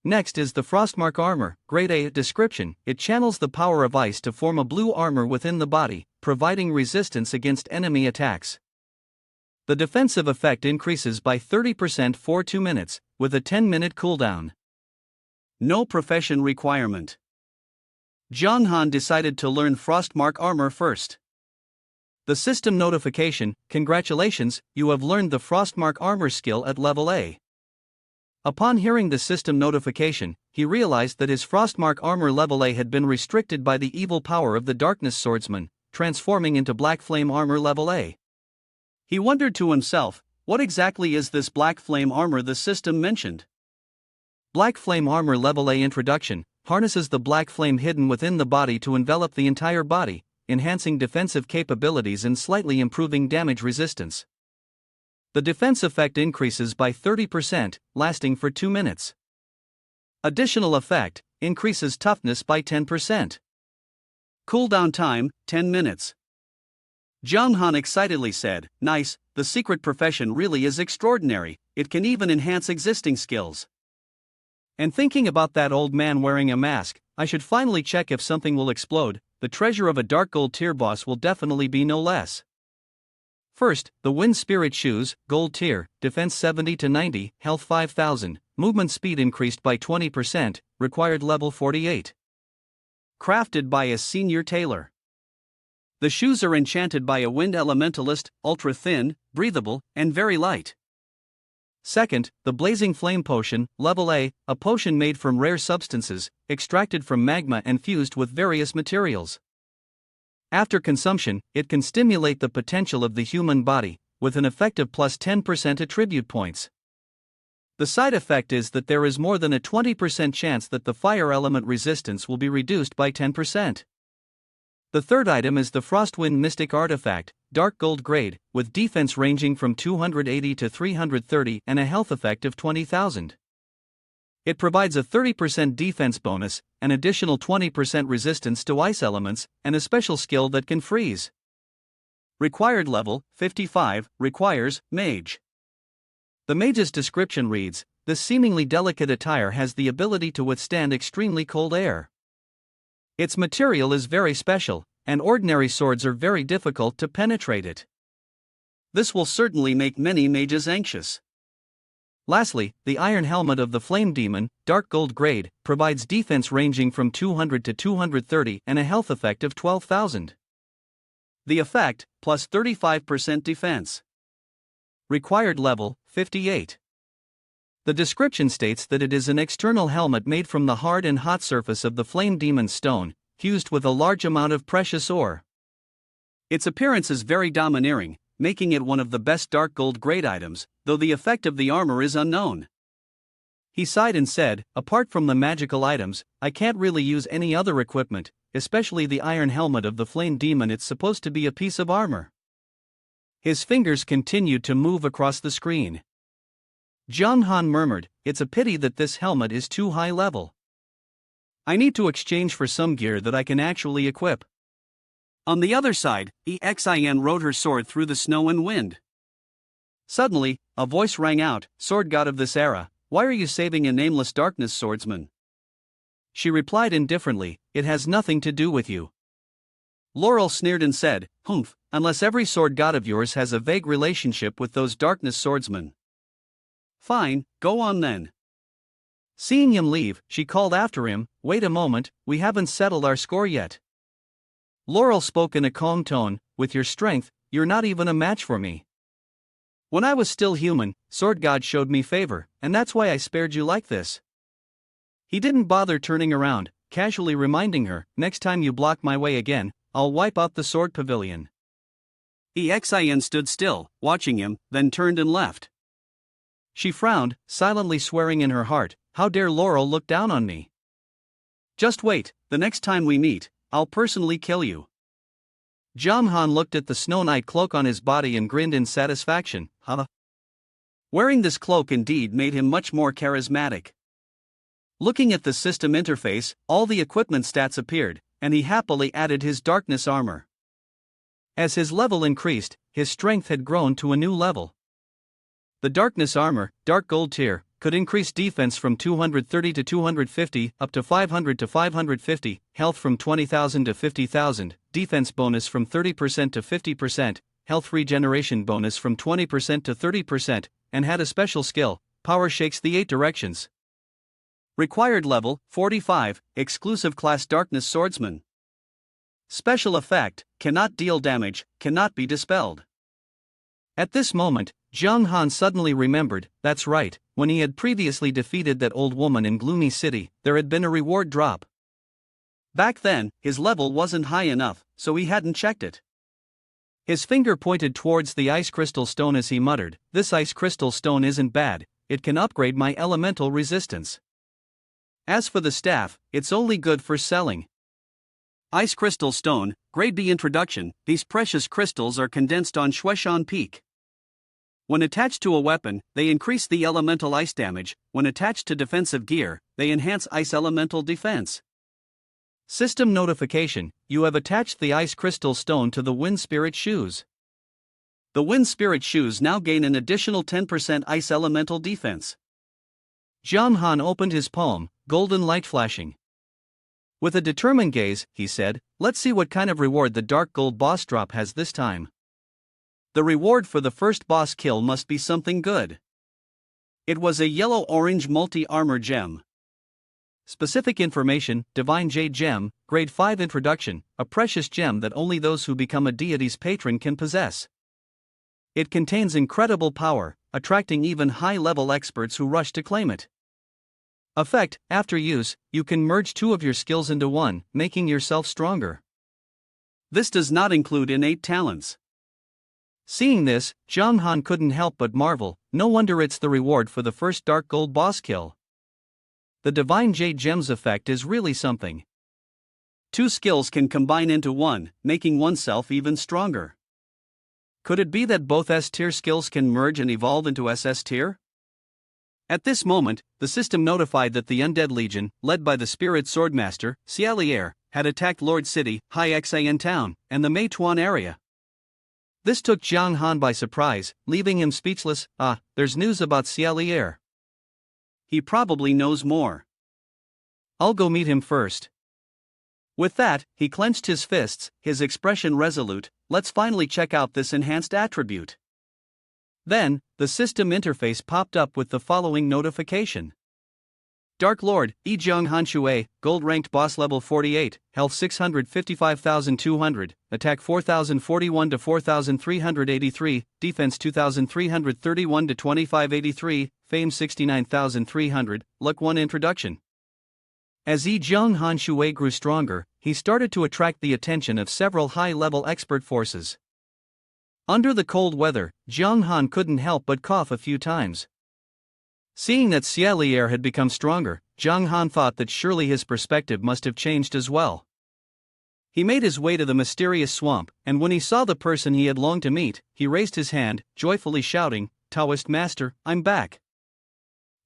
[SPEAKER 2] Next is the Frostmark Armor, Grade A. Description: it channels the power of ice to form a blue armor within the body, providing resistance against enemy attacks. The defensive effect increases by 30% for 2 minutes, with a 10-minute cooldown. No profession requirement. Jiang Han decided to learn Frostmark Armor first. The system notification: congratulations, you have learned the Frostmark Armor skill at level A. Upon hearing the system notification, he realized that his Frostmark Armor level A had been restricted by the evil power of the Darkness Swordsman, transforming into Black Flame Armor level A. He wondered to himself, what exactly is this Black Flame Armor the system mentioned? Black Flame Armor level A introduction harnesses the black flame hidden within the body to envelop the entire body, enhancing defensive capabilities and slightly improving damage resistance. The defense effect increases by 30%, lasting for 2 minutes. Additional effect: increases toughness by 10%. Cooldown time: 10 minutes. Jiang Han excitedly said, "Nice, the secret profession really is extraordinary, it can even enhance existing skills. And thinking about that old man wearing a mask, I should finally check if something will explode. The treasure of a dark gold tier boss will definitely be no less." First, the Wind Spirit Shoes, Gold Tier, Defense 70 to 90, Health 5000, Movement Speed increased by 20%, required level 48. Crafted by a senior tailor. The shoes are enchanted by a wind elementalist, ultra thin, breathable, and very light. Second, the Blazing Flame Potion, Level A, a potion made from rare substances, extracted from magma and fused with various materials. After consumption, it can stimulate the potential of the human body,
[SPEAKER 1] with an effective plus 10% attribute points. The side effect is that there is more than a 20% chance that the fire element resistance will be reduced by 10%. The third item is the Frostwind Mystic Artifact, Dark Gold grade, with defense ranging from 280 to 330 and a health effect of 20,000. It provides a 30% defense bonus, an additional 20% resistance to ice elements, and a special skill that can freeze. Required level, 55, requires Mage. The mage's description reads, "This seemingly delicate attire has the ability to withstand extremely cold air. Its material is very special, and ordinary swords are very difficult to penetrate it." This will certainly make many mages anxious. Lastly, the Iron Helmet of the Flame Demon, Dark Gold grade, provides defense ranging from 200 to 230 and a health effect of 12,000. The effect, plus 35% defense. Required level, 58. The description states that it is an external helmet made from the hard and hot surface of the Flame Demon's stone, fused with a large amount of precious ore. Its appearance is very domineering, making it one of the best Dark Gold grade items, though the effect of the armor is unknown. He sighed and said, "Apart from the magical items, I can't really use any other equipment, especially the Iron Helmet of the Flame Demon. It's supposed to be a piece of armor." His fingers continued to move across the screen. Zhang Han murmured, "It's a pity that this helmet is too high level. I need to exchange for some gear that I can actually equip." On the other side, Xin rode her sword through the snow and wind. Suddenly, a voice rang out, "Sword god of this era, why are you saving a nameless darkness swordsman?" She replied indifferently, "It has nothing to do with you." Laurel sneered and said, "Humph, unless every sword god of yours has a vague relationship with those darkness swordsmen." "Fine, go on then." Seeing him leave, she called after him, "Wait a moment, we haven't settled our score yet." Laurel spoke in a calm tone, "With your strength, you're not even a match for me. When I was still human, Sword God showed me favor, and that's why I spared you like this." He didn't bother turning around, casually reminding her, "Next time you block my way again, I'll wipe out the sword pavilion." Xin stood still, watching him, then turned and left. She frowned, silently swearing in her heart, "How dare Laurel look down on me? Just wait, the next time we meet, I'll personally kill you." Zhang Han looked at the Snow Knight cloak on his body and grinned in satisfaction. Wearing this cloak indeed made him much more charismatic. Looking at the system interface, all the equipment stats appeared, and he happily added his darkness armor. As his level increased, his strength had grown to a new level. The darkness armor, Dark Gold tier, could increase defense from 230 to 250, up to 500 to 550, health from 20,000 to 50,000, defense bonus from 30% to 50%, health regeneration bonus from 20% to 30%, and had a special skill, Power Shakes the 8 Directions. Required level, 45, exclusive class Darkness Swordsman. Special effect, cannot deal damage, cannot be dispelled. At this moment, Zhang Han suddenly remembered, that's right, when he had previously defeated that old woman in Gloomy City, there had been a reward drop. Back then, his level wasn't high enough, so he hadn't checked it. His finger pointed towards the ice crystal stone as he muttered, "This ice crystal stone isn't bad, it can upgrade my elemental resistance. As for the staff, it's only good for selling." Ice crystal stone, grade B introduction. These precious crystals are condensed on Shueshan Peak. When attached to a weapon, they increase the elemental ice damage. When attached to defensive gear, they enhance ice elemental defense. System notification, you have attached the ice crystal stone to the Wind Spirit shoes. The Wind Spirit shoes now gain an additional 10% ice elemental defense. Zhang Han opened his palm, golden light flashing. With a determined gaze, he said, "Let's see what kind of reward the Dark Gold boss drop has this time. The reward for the first boss kill must be something good." It was a yellow-orange multi-armor gem. Specific information, Divine Jade Gem, Grade 5 Introduction, a precious gem that only those who become a deity's patron can possess. It contains incredible power, attracting even high-level experts who rush to claim it. Effect, after use, you can merge two of your skills into one, making yourself stronger. This does not include innate talents. Seeing this, Zhang Han couldn't help but marvel, no wonder it's the reward for the first dark gold boss kill. The divine jade gems effect is really something. Two skills can combine into one, making oneself even stronger. Could it be that both S-tier skills can merge and evolve into SS tier? At this moment, the system notified that the Undead Legion, led by the Spirit Swordmaster, Xialier, had attacked Lord City, Hai Xian Town, and the Meituan area. This took Zhang Han by surprise, leaving him speechless. There's news about Xialier. He probably knows more. I'll go meet him first. With that, he clenched his fists, his expression resolute. Let's finally check out this enhanced attribute. Then, the system interface popped up with the following notification. Dark Lord, Zhang Han Shui, Gold Ranked Boss Level 48, Health 655,200, Attack 4,041 to 4,383, Defense 2,331 to 2,583, Fame 69,300, Luck 1 Introduction. As Zhang Han Shui grew stronger, he started to attract the attention of several high-level expert forces. Under the cold weather, Zhang Han couldn't help but cough a few times. Seeing that Xialier had become stronger, Zhang Han thought that surely his perspective must have changed as well. He made his way to the mysterious swamp, and when he saw the person he had longed to meet, he raised his hand, joyfully shouting, "Taoist Master, I'm back."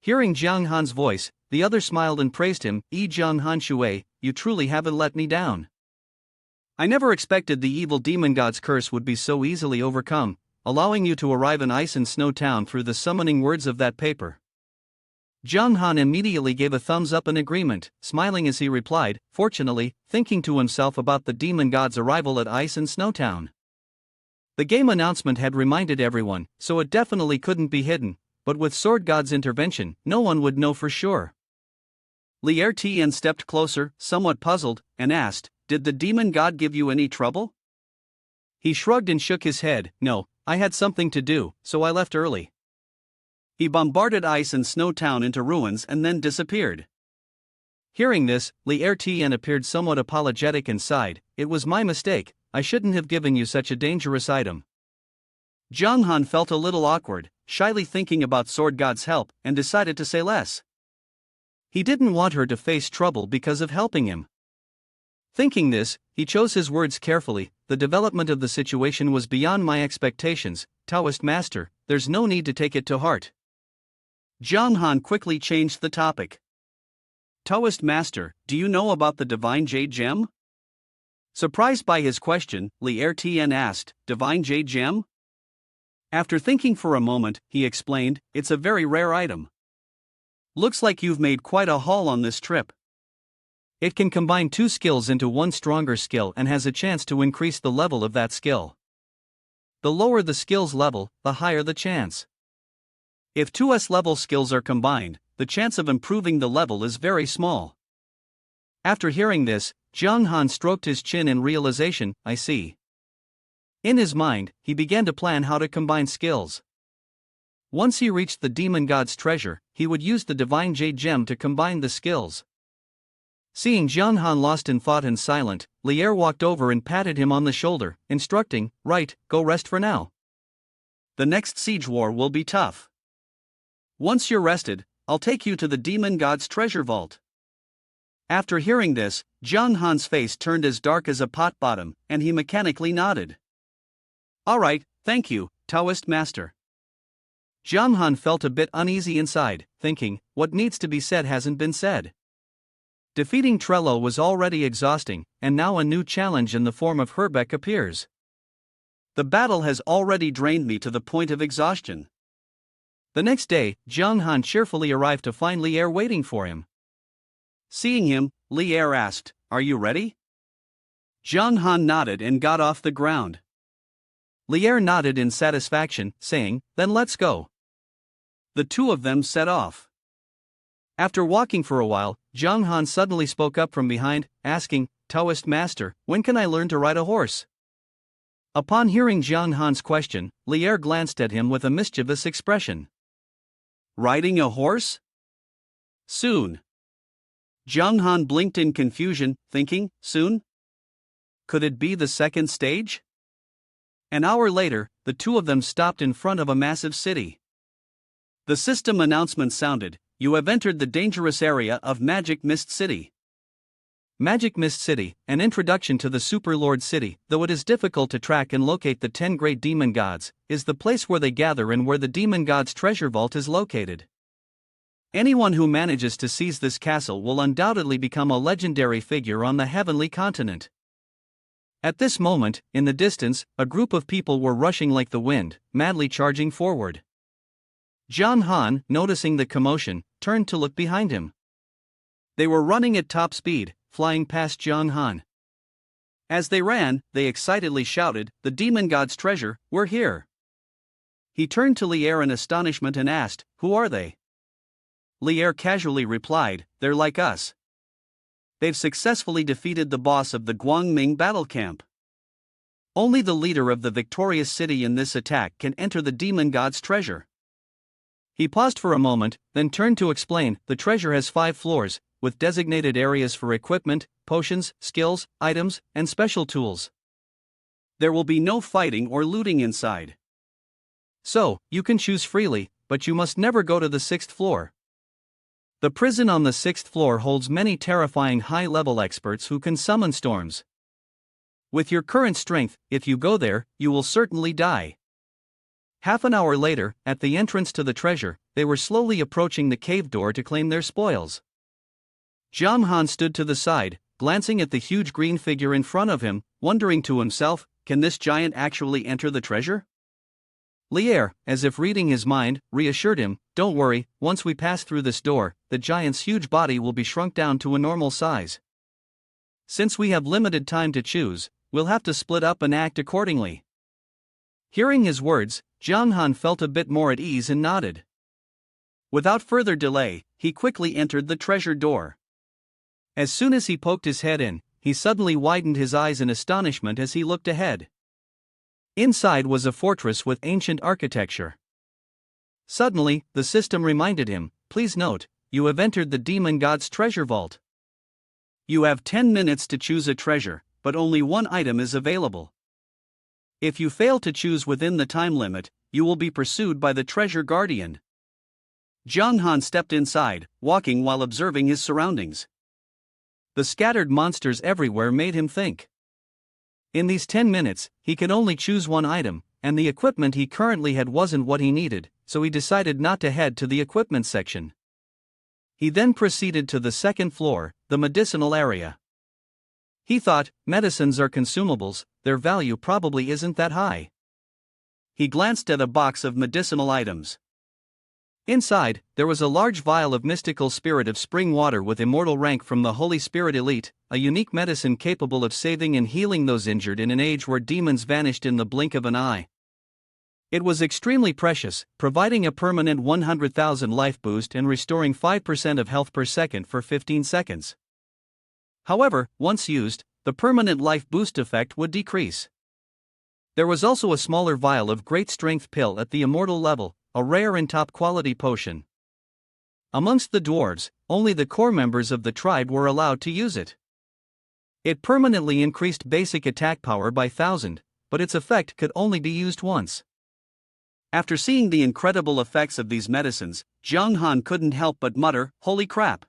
[SPEAKER 1] Hearing Zhang Han's voice, the other smiled and praised him. Zhang Han Shui, you truly haven't let me down. I never expected the evil demon god's curse would be so easily overcome, allowing you to arrive in Ice and Snow Town through the summoning words of that paper. Zhang Han immediately gave a thumbs up in agreement, smiling as he replied, fortunately, thinking to himself about the demon god's arrival at Ice and Snow Town. The game announcement had reminded everyone, so it definitely couldn't be hidden, but with Sword God's intervention, no one would know for sure. Lier Tian stepped closer, somewhat puzzled, and asked, "Did the demon god give you any trouble?" He shrugged and shook his head. "No, I had something to do, so I left early." He bombarded Ice and Snow Town into ruins and then disappeared. Hearing this, Lier Tian appeared somewhat apologetic and sighed, "It was my mistake, I shouldn't have given you such a dangerous item." Zhang Han felt a little awkward, shyly thinking about Sword God's help, and decided to say less. He didn't want her to face trouble because of helping him. Thinking this, he chose his words carefully. The development of the situation was beyond my expectations, Taoist Master, there's no need to take it to heart. Zhang Han quickly changed the topic. Taoist Master, do you know about the Divine Jade Gem? Surprised by his question, Lier Tian asked, Divine Jade Gem? After thinking for a moment, he explained, it's a very rare item. Looks like you've made quite a haul on this trip. It can combine two skills into one stronger skill and has a chance to increase the level of that skill. The lower the skill's level, the higher the chance. If two S-level skills are combined, the chance of improving the level is very small. After hearing this, Zhang Han stroked his chin in realization, I see. In his mind, he began to plan how to combine skills. Once he reached the demon god's treasure, he would use the divine jade gem to combine the skills. Seeing Zhang Han lost in thought and silent, Lier walked over and patted him on the shoulder, instructing, right, go rest for now. The next siege war will be tough. Once you're rested, I'll take you to the demon god's treasure vault. After hearing this, Zhang Han's face turned as dark as a pot bottom, and he mechanically nodded. Alright, thank you, Taoist Master. Zhang Han felt a bit uneasy inside, thinking, what needs to be said hasn't been said. Defeating Trello was already exhausting, and now a new challenge in the form of Herbeck appears. The battle has already drained me to the point of exhaustion. The next day, Zhang Han cheerfully arrived to find Lier waiting for him. Seeing him, Lier asked, Are you ready? Zhang Han nodded and got off the ground. Lier nodded in satisfaction, saying, Then let's go. The two of them set off. After walking for a while, Zhang Han suddenly spoke up from behind, asking, Taoist Master, when can I learn to ride a horse? Upon hearing Zhang Han's question, Lier glanced at him with a mischievous expression. Riding a horse? Soon. Zhang Han blinked in confusion, thinking, soon? Could it be the second stage?
[SPEAKER 2] An hour later, the two of them stopped in front of a massive city. The system announcement sounded, "You have entered the dangerous area of Magic Mist City." Magic Mist City, an introduction to the Superlord City, though it is difficult to track and locate the 10 great demon gods, is the place where they gather and where the demon gods' treasure vault is located. Anyone who manages to seize this castle will undoubtedly become a legendary figure on the heavenly continent. At this moment, in the distance, a group of people were rushing like the wind, madly charging forward. John Han, noticing the commotion, turned to look behind him. They were running at top speed, flying past John Han. As they ran, they excitedly shouted, "The demon god's treasure, we're here!" He turned to Lier in astonishment and asked, "Who are they?" Lier casually replied, "They're like us. They've successfully defeated the boss of the Guangming battle camp. Only the leader of the victorious city in this attack can enter the demon god's treasure." He paused for a moment, then turned to explain, "The treasure has 5 floors, with designated areas for equipment, potions, skills, items, and special tools. There will be no fighting or looting inside. So, you can choose freely, but you must never go to the 6th floor. The prison on the 6th floor holds many terrifying high-level experts who can summon storms. With your current strength, if you go there, you will certainly die." Half an hour later, at the entrance to the treasure, they were slowly approaching the cave door to claim their spoils. John Han stood to the side, glancing at the huge green figure in front of him, wondering to himself, can this giant actually enter the treasure? Lier, as if reading his mind, reassured him, "Don't worry, once we pass through this door, the giant's huge body will be shrunk down to a normal size. Since we have limited time to choose, we'll have to split up and act accordingly." Hearing his words, John Han felt a bit more at ease and nodded. Without further delay, he quickly entered the treasure door. As soon as he poked his head in, he suddenly widened his eyes in astonishment as he looked ahead. Inside was a fortress with ancient architecture. Suddenly, the system reminded him, "Please note, you have entered the demon god's treasure vault. You have 10 minutes to choose a treasure, but only one item is available. If you fail to choose within the time limit, you will be pursued by the treasure guardian." John Han stepped inside, walking while observing his surroundings. The scattered monsters everywhere made him think. In these 10 minutes, he could only choose one item, and the equipment he currently had wasn't what he needed, so he decided not to head to the equipment section. He then proceeded to the 2nd floor, the medicinal area. He thought, medicines are consumables, their value probably isn't that high. He glanced at a box of medicinal items. Inside, there was a large vial of mystical spirit of spring water with immortal rank from the Holy Spirit Elite, a unique medicine capable of saving and healing those injured in an age where demons vanished in the blink of an eye. It was extremely precious, providing a permanent 100,000 life boost and restoring 5% of health per second for 15 seconds. However, once used, the permanent life boost effect would decrease. There was also a smaller vial of great strength pill at the immortal level, a rare and top-quality potion. Amongst the dwarves, only the core members of the tribe were allowed to use it. It permanently increased basic attack power by 1,000, but its effect could only be used once. After seeing the incredible effects of these medicines, Jiang Han couldn't help but mutter, "Holy crap!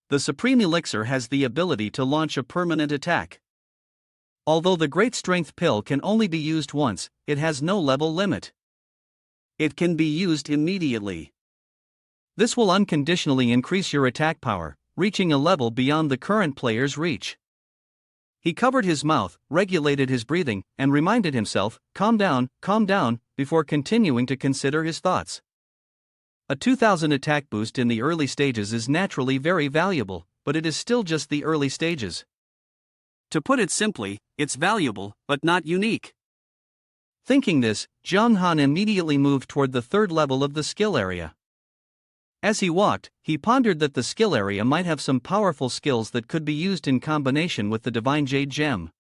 [SPEAKER 2] The Supreme Elixir has the ability to launch a permanent attack. Although the Great Strength Pill can only be used once, it has no level limit. It can be used immediately. This will unconditionally increase your attack power, reaching a level beyond the current player's reach." He covered his mouth, regulated his breathing, and reminded himself, calm down, before continuing to consider his thoughts. A 2000 attack boost in the early stages is naturally very valuable, but it is still just the early stages. To put it simply, it's valuable, but not unique. Thinking this, Jiang Han immediately moved toward the 3rd level of the skill area. As he walked, he pondered that the skill area might have some powerful skills that could be used in combination with the Divine Jade Gem.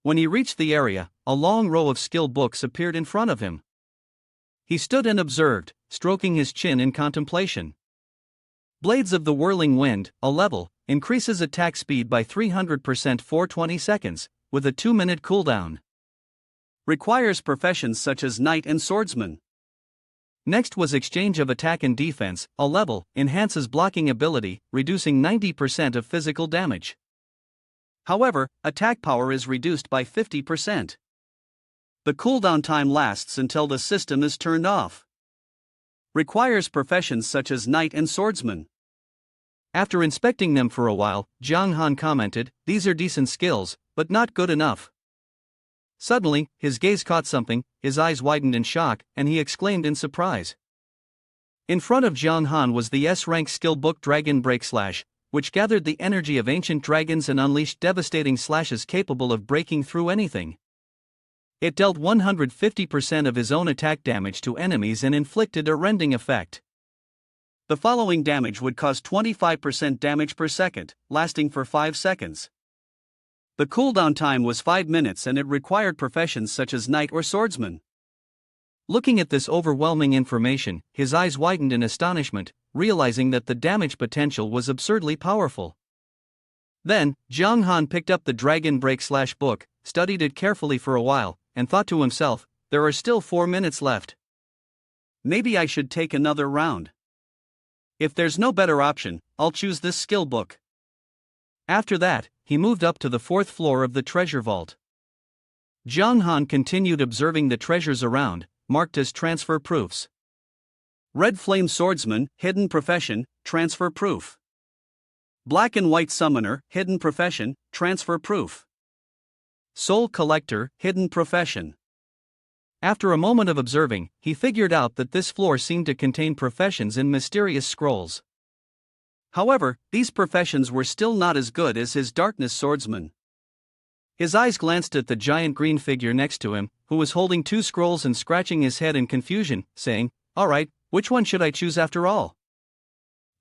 [SPEAKER 2] When he reached the area, a long row of skill books appeared in front of him. He stood and observed, stroking his chin in contemplation. Blades of the Whirling Wind, a level, increases attack speed by 300% for 20 seconds, with a 2-minute cooldown. Requires professions such as knight and swordsman.
[SPEAKER 1] Next was exchange of attack and defense, a level, enhances blocking ability, reducing 90% of physical damage. However, attack power is reduced by 50%. The cooldown time lasts until the system is turned off. Requires professions such as knight and swordsman. After inspecting them for a while, Jiang Han commented, "These are decent skills, but not good enough." Suddenly, his gaze caught something, his eyes widened in shock, and he exclaimed in surprise. In front of Jiang Han was the S-rank skill book Dragon Break Slash, which gathered the energy of ancient dragons and unleashed devastating slashes capable of breaking through anything. It dealt 150% of his own attack damage to enemies and inflicted a rending effect.
[SPEAKER 2] The following damage would cause 25% damage per second, lasting for 5 seconds. The cooldown time was 5 minutes and it required professions such as knight or swordsman.
[SPEAKER 1] Looking at this overwhelming information, his eyes widened in astonishment, realizing that the damage potential was absurdly powerful. Then, Jiang Han picked up the Dragon Break Slash book, studied it carefully for a while, and thought to himself, there are still 4 minutes left.
[SPEAKER 2] Maybe I should take another round. If there's no better option, I'll choose this skill book.
[SPEAKER 1] After that, he moved up to the 4th floor of the treasure vault. Jiang Han continued observing the treasures around, marked as transfer proofs.
[SPEAKER 2] Red Flame Swordsman, hidden profession, transfer proof. Black and White Summoner, hidden profession, transfer proof. Soul Collector, hidden profession.
[SPEAKER 1] After a moment of observing, he figured out that this floor seemed to contain professions in mysterious scrolls.
[SPEAKER 2] However, these professions were still not as good as his Darkness Swordsman.
[SPEAKER 1] His eyes glanced at the giant green figure next to him, who was holding 2 scrolls and scratching his head in confusion, saying, "Alright, which one should I choose after all?"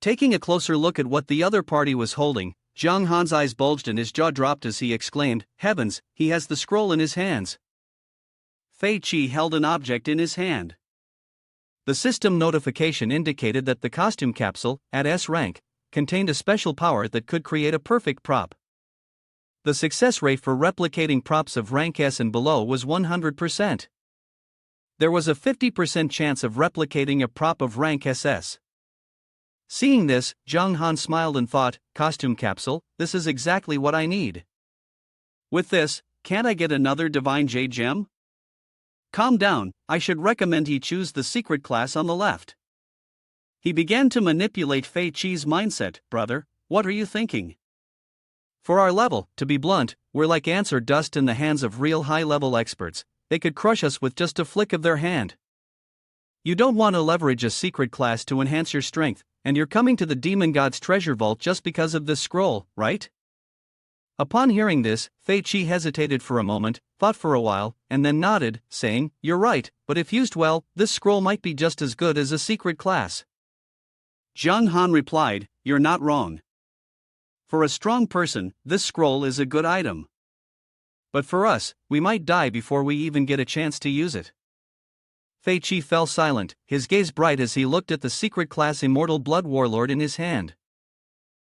[SPEAKER 1] Taking a closer look at what the other party was holding, Jiang Han's eyes bulged and his jaw dropped as he exclaimed, "Heavens, he has the scroll in his hands."
[SPEAKER 2] Fei Qi held an object in his hand.
[SPEAKER 1] The system notification indicated that the costume capsule, at S rank, contained a special power that could create a perfect prop. The success rate for replicating props of rank S and below was 100%. There was a 50% chance of replicating a prop of rank SS. Seeing this, Jiang Han smiled and thought, "Costume capsule, this is exactly what I need."
[SPEAKER 2] With this, can't I get another Divine Jade Gem? Calm down, I should recommend he choose the secret class on the left. He began to manipulate Fei Qi's mindset. "Brother, what are you thinking?
[SPEAKER 1] For our level, to be blunt, we're like ants or dust in the hands of real high-level experts. They could crush us with just a flick of their hand. You don't want to leverage a secret class to enhance your strength, and you're coming to the Demon God's treasure vault just because of this scroll, right?" Upon hearing this, Fei Qi hesitated for a moment, thought for a while, and then nodded, saying, "You're right, but if used well, this scroll might be just as good as a secret class."
[SPEAKER 2] Jiang Han replied, "You're not wrong. For a strong person, this scroll is a good item.
[SPEAKER 1] But for us, we might die before we even get a chance to use it." Fei Qi fell silent, his gaze bright as he looked at the secret class Immortal Blood Warlord in his hand.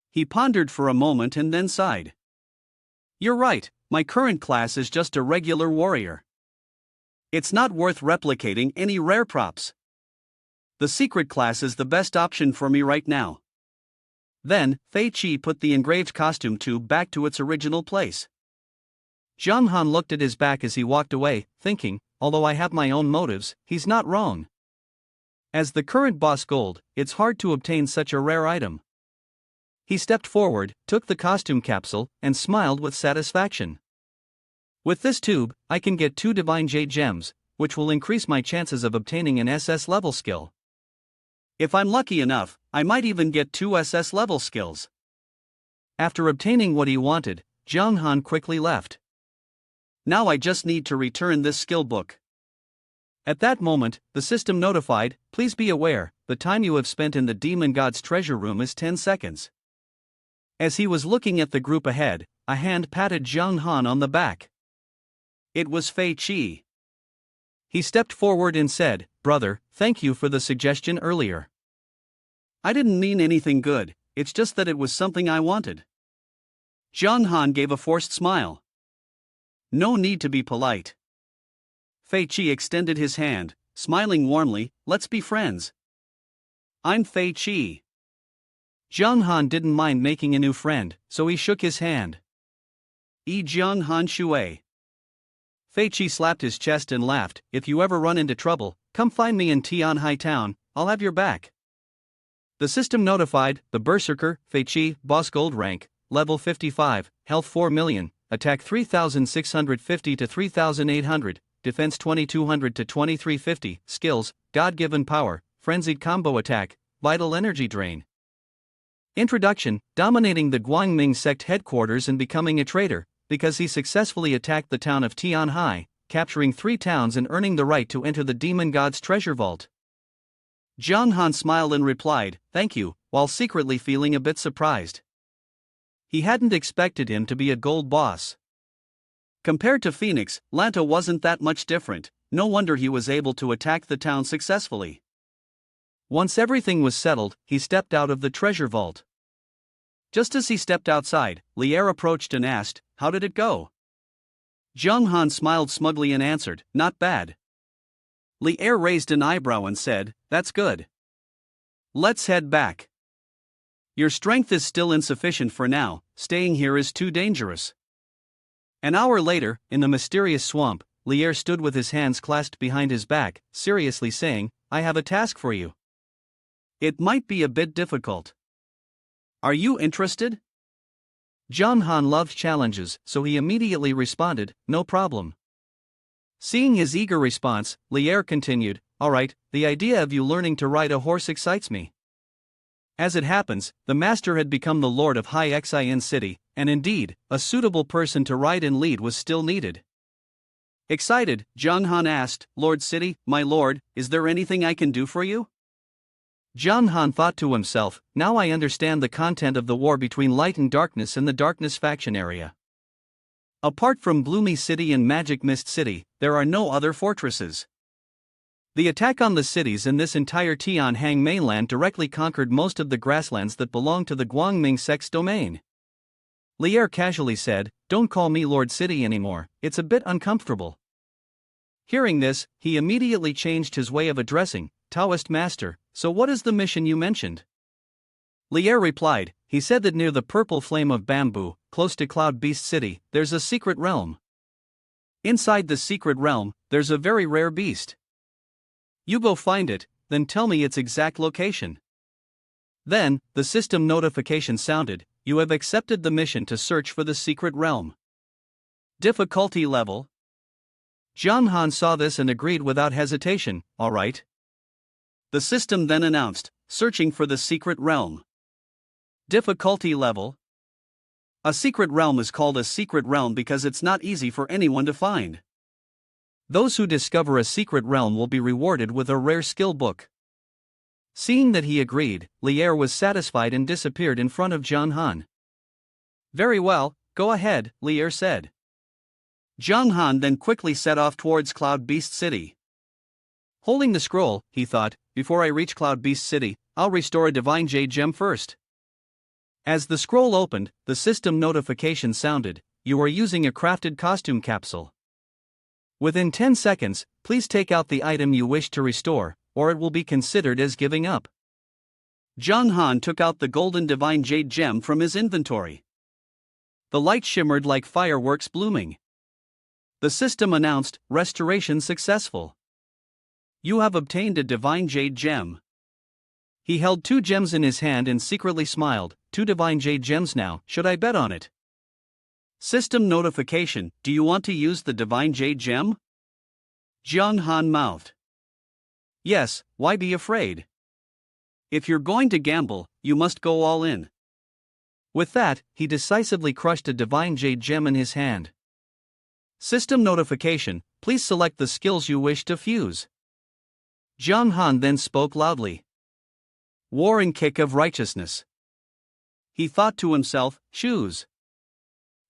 [SPEAKER 2] He pondered for a moment and then sighed. "You're right, my current class is just a regular warrior. It's not worth replicating any rare props. The secret class is the best option for me right now." Then, Fei Qi put the engraved costume tube back to its original place.
[SPEAKER 1] Jiang Han looked at his back as he walked away, thinking, although I have my own motives, he's not wrong. As the current boss gold, it's hard to obtain such a rare item. He stepped forward, took the costume capsule, and smiled with satisfaction. With this tube, I can get 2 Divine Jade Gems, which will increase my chances of obtaining an SS level skill.
[SPEAKER 2] If I'm lucky enough, I might even get 2 SS level skills.
[SPEAKER 1] After obtaining what he wanted, Jiang Han quickly left.
[SPEAKER 2] Now I just need to return this skill book.
[SPEAKER 1] At that moment, the system notified, "Please be aware, the time you have spent in the Demon God's treasure room is 10 seconds. As he was looking at the group ahead, a hand patted Jiang Han on the back.
[SPEAKER 2] It was Fei Qi.
[SPEAKER 1] He stepped forward and said, "Brother, thank you for the suggestion earlier.
[SPEAKER 2] I didn't mean anything good, it's just that it was something I wanted." Jiang Han gave a forced smile. "No need to be polite. Fei Qi extended his hand, smiling warmly. Let's be friends. I'm Fei Qi.
[SPEAKER 1] Zhang Han didn't mind making a new friend, so he shook his hand.
[SPEAKER 2] Zhang Han Shui.
[SPEAKER 1] Fei Qi slapped his chest and laughed. If you ever run into trouble, come find me in Tianhai Town, I'll have your back. The system notified, the Berserker, Fei Qi, boss gold rank, level 55, health 4 million, attack 3650 to 3800, defense 2200 to 2350, skills, God-given power, frenzied combo attack, vital energy drain. Introduction, dominating the Guangming sect headquarters and becoming a traitor, because he successfully attacked the town of Tianhai, capturing 3 towns and earning the right to enter the demon god's treasure vault.
[SPEAKER 2] Zhang Han smiled and replied, thank you, while secretly feeling a bit surprised. He hadn't expected him to be a gold boss. Compared to Phoenix, Lanta wasn't that much different, no wonder he was able to attack the town successfully.
[SPEAKER 1] Once everything was settled, he stepped out of the treasure vault.
[SPEAKER 2] Just as he stepped outside, Lier approached and asked, how did it go? Zhang Han smiled smugly and answered, not bad. Lier raised an eyebrow and said, that's good. Let's head back. Your strength is still insufficient for now, staying here is too dangerous.
[SPEAKER 1] An hour later, in the mysterious swamp, Lier stood with his hands clasped behind his back, seriously saying, I have a task for you.
[SPEAKER 2] It might be a bit difficult. Are you interested?
[SPEAKER 1] Zhang Han loved challenges, so he immediately responded, no problem. Seeing his eager response, Lier continued, alright, the idea of you learning to ride a horse excites me. As it happens, the master had become the lord of High Xin City, and indeed, a suitable person to ride and lead was still needed. Excited, Zhang Han asked, Lord City, my lord, is there anything I can do for you? Zhang Han thought to himself, now I understand the content of the war between light and darkness in the darkness faction area. Apart from Bloomy City and Magic Mist City, there are no other fortresses. The attack on the cities in this entire Tianhang mainland directly conquered most of the grasslands that belong to the Guangming sect's domain. Lier casually said, don't call me Lord City anymore, it's a bit uncomfortable. Hearing this, he immediately changed his way of addressing, Taoist Master, so what is the mission you mentioned? Lier replied, he said that near the purple flame of bamboo, close to Cloud Beast City, there's a secret realm. Inside the secret realm, there's a very rare beast. You go find it, then tell me its exact location. Then, the system notification sounded, you have accepted the mission to search for the secret realm. Difficulty level? Zhang Han saw this and agreed without hesitation, alright. The system then announced, searching for the secret realm. Difficulty level? A secret realm is called a secret realm because it's not easy for anyone to find. Those who discover a secret realm will be rewarded with a rare skill book. Seeing that he agreed, Lier was satisfied and disappeared in front of Zhang Han. Very well, go ahead, Lier said. Zhang Han then quickly set off towards Cloud Beast City. Holding the scroll, he thought, before I reach Cloud Beast City, I'll restore a divine jade gem first. As the scroll opened, the system notification sounded, you are using a crafted costume capsule. Within 10 seconds, please take out the item you wish to restore, or it will be considered as giving up. Zhang Han took out the golden divine jade gem from his inventory. The light shimmered like fireworks blooming. The system announced, restoration successful. You have obtained a divine jade gem. He held 2 gems in his hand and secretly smiled, 2 divine jade gems now, should I bet on it? System notification, do you want to use the divine jade gem? Zhang Han mouthed. Yes, why be afraid? If you're going to gamble, you must go all in. With that, he decisively crushed a divine jade gem in his hand. System notification, please select the skills you wish to fuse. Zhang Han then spoke loudly. War and Kick of Righteousness. He thought to himself, choose.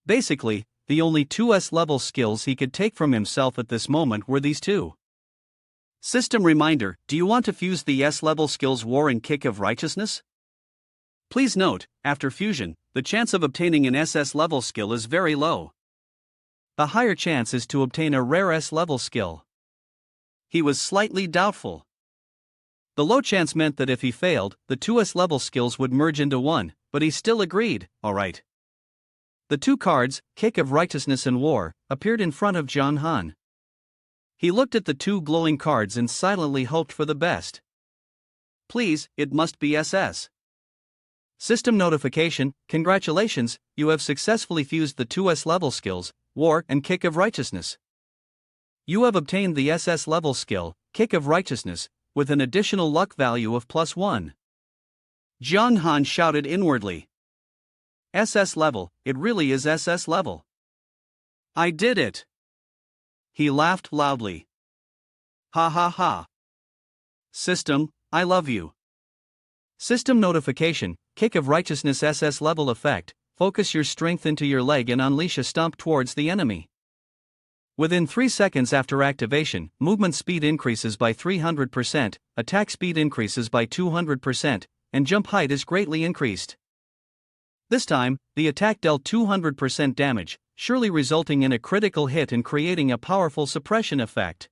[SPEAKER 1] Basically, the only 2 S-level skills he could take from himself at this moment were these 2. System reminder, do you want to fuse the S-level skills War and Kick of Righteousness? Please note, after fusion, the chance of obtaining an SS-level skill is very low. The higher chance is to obtain a rare S-level skill.
[SPEAKER 2] He was slightly doubtful. The low chance meant that if he failed, the 2S level skills would merge into one, but he still agreed, alright. The two cards, Kick of Righteousness and War, appeared in front of John Han. He looked at the two glowing cards and silently hoped for the best. Please, it must be SS. System notification, congratulations, you have successfully fused the 2S level skills, War and Kick of Righteousness. You have obtained the SS level skill, Kick of Righteousness, with an additional luck value of +1. John Han shouted inwardly. SS level, it really is SS level. I did it. He laughed loudly. Ha ha ha. System, I love you. System notification, Kick of Righteousness SS level effect, focus your strength into your leg and unleash a stomp towards the enemy. Within 3 seconds after activation, movement speed increases by 300%, attack speed increases by 200%, and jump height is greatly increased. This time, the attack dealt 200% damage, surely resulting in a critical hit and creating a powerful suppression effect.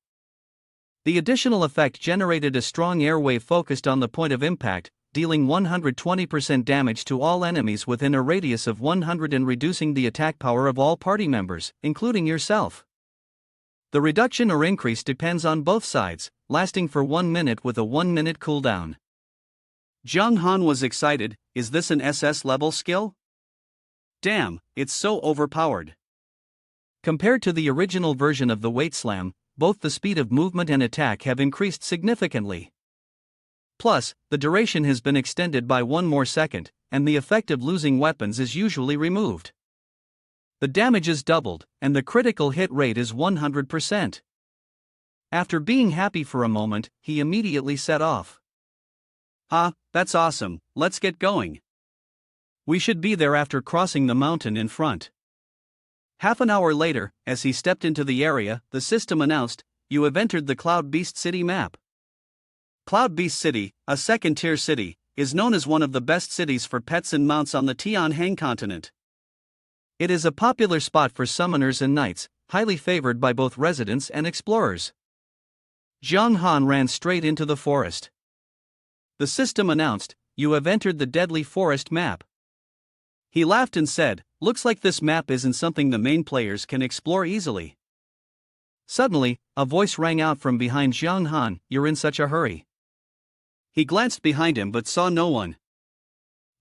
[SPEAKER 2] The additional effect generated a strong air wave focused on the point of impact, dealing 120% damage to all enemies within a radius of 100 and reducing the attack power of all party members, including yourself. The reduction or increase depends on both sides, lasting for 1 minute with a 1-minute cooldown. John Han was excited. Is this an SS level skill? Damn, it's so overpowered. Compared to the original version of the weight slam, both the speed of movement and attack have increased significantly. Plus, the duration has been extended by 1 more second, and the effect of losing weapons is usually removed. The damage is doubled, and the critical hit rate is 100%. After being happy for a moment, he immediately set off. That's awesome, let's get going. We should be there after crossing the mountain in front. Half an hour later, as he stepped into the area, the system announced, you have entered the Cloud Beast City map. Cloud Beast City, a second-tier city, is known as one of the best cities for pets and mounts on the Tianheng continent. It is a popular spot for summoners and knights, highly favored by both residents and explorers. John Han ran straight into the forest. The system announced, you have entered the Deadly Forest map. He laughed and said, looks like this map isn't something the main players can explore easily. Suddenly, a voice rang out from behind John Han, you're in such a hurry. He glanced behind him but saw no one.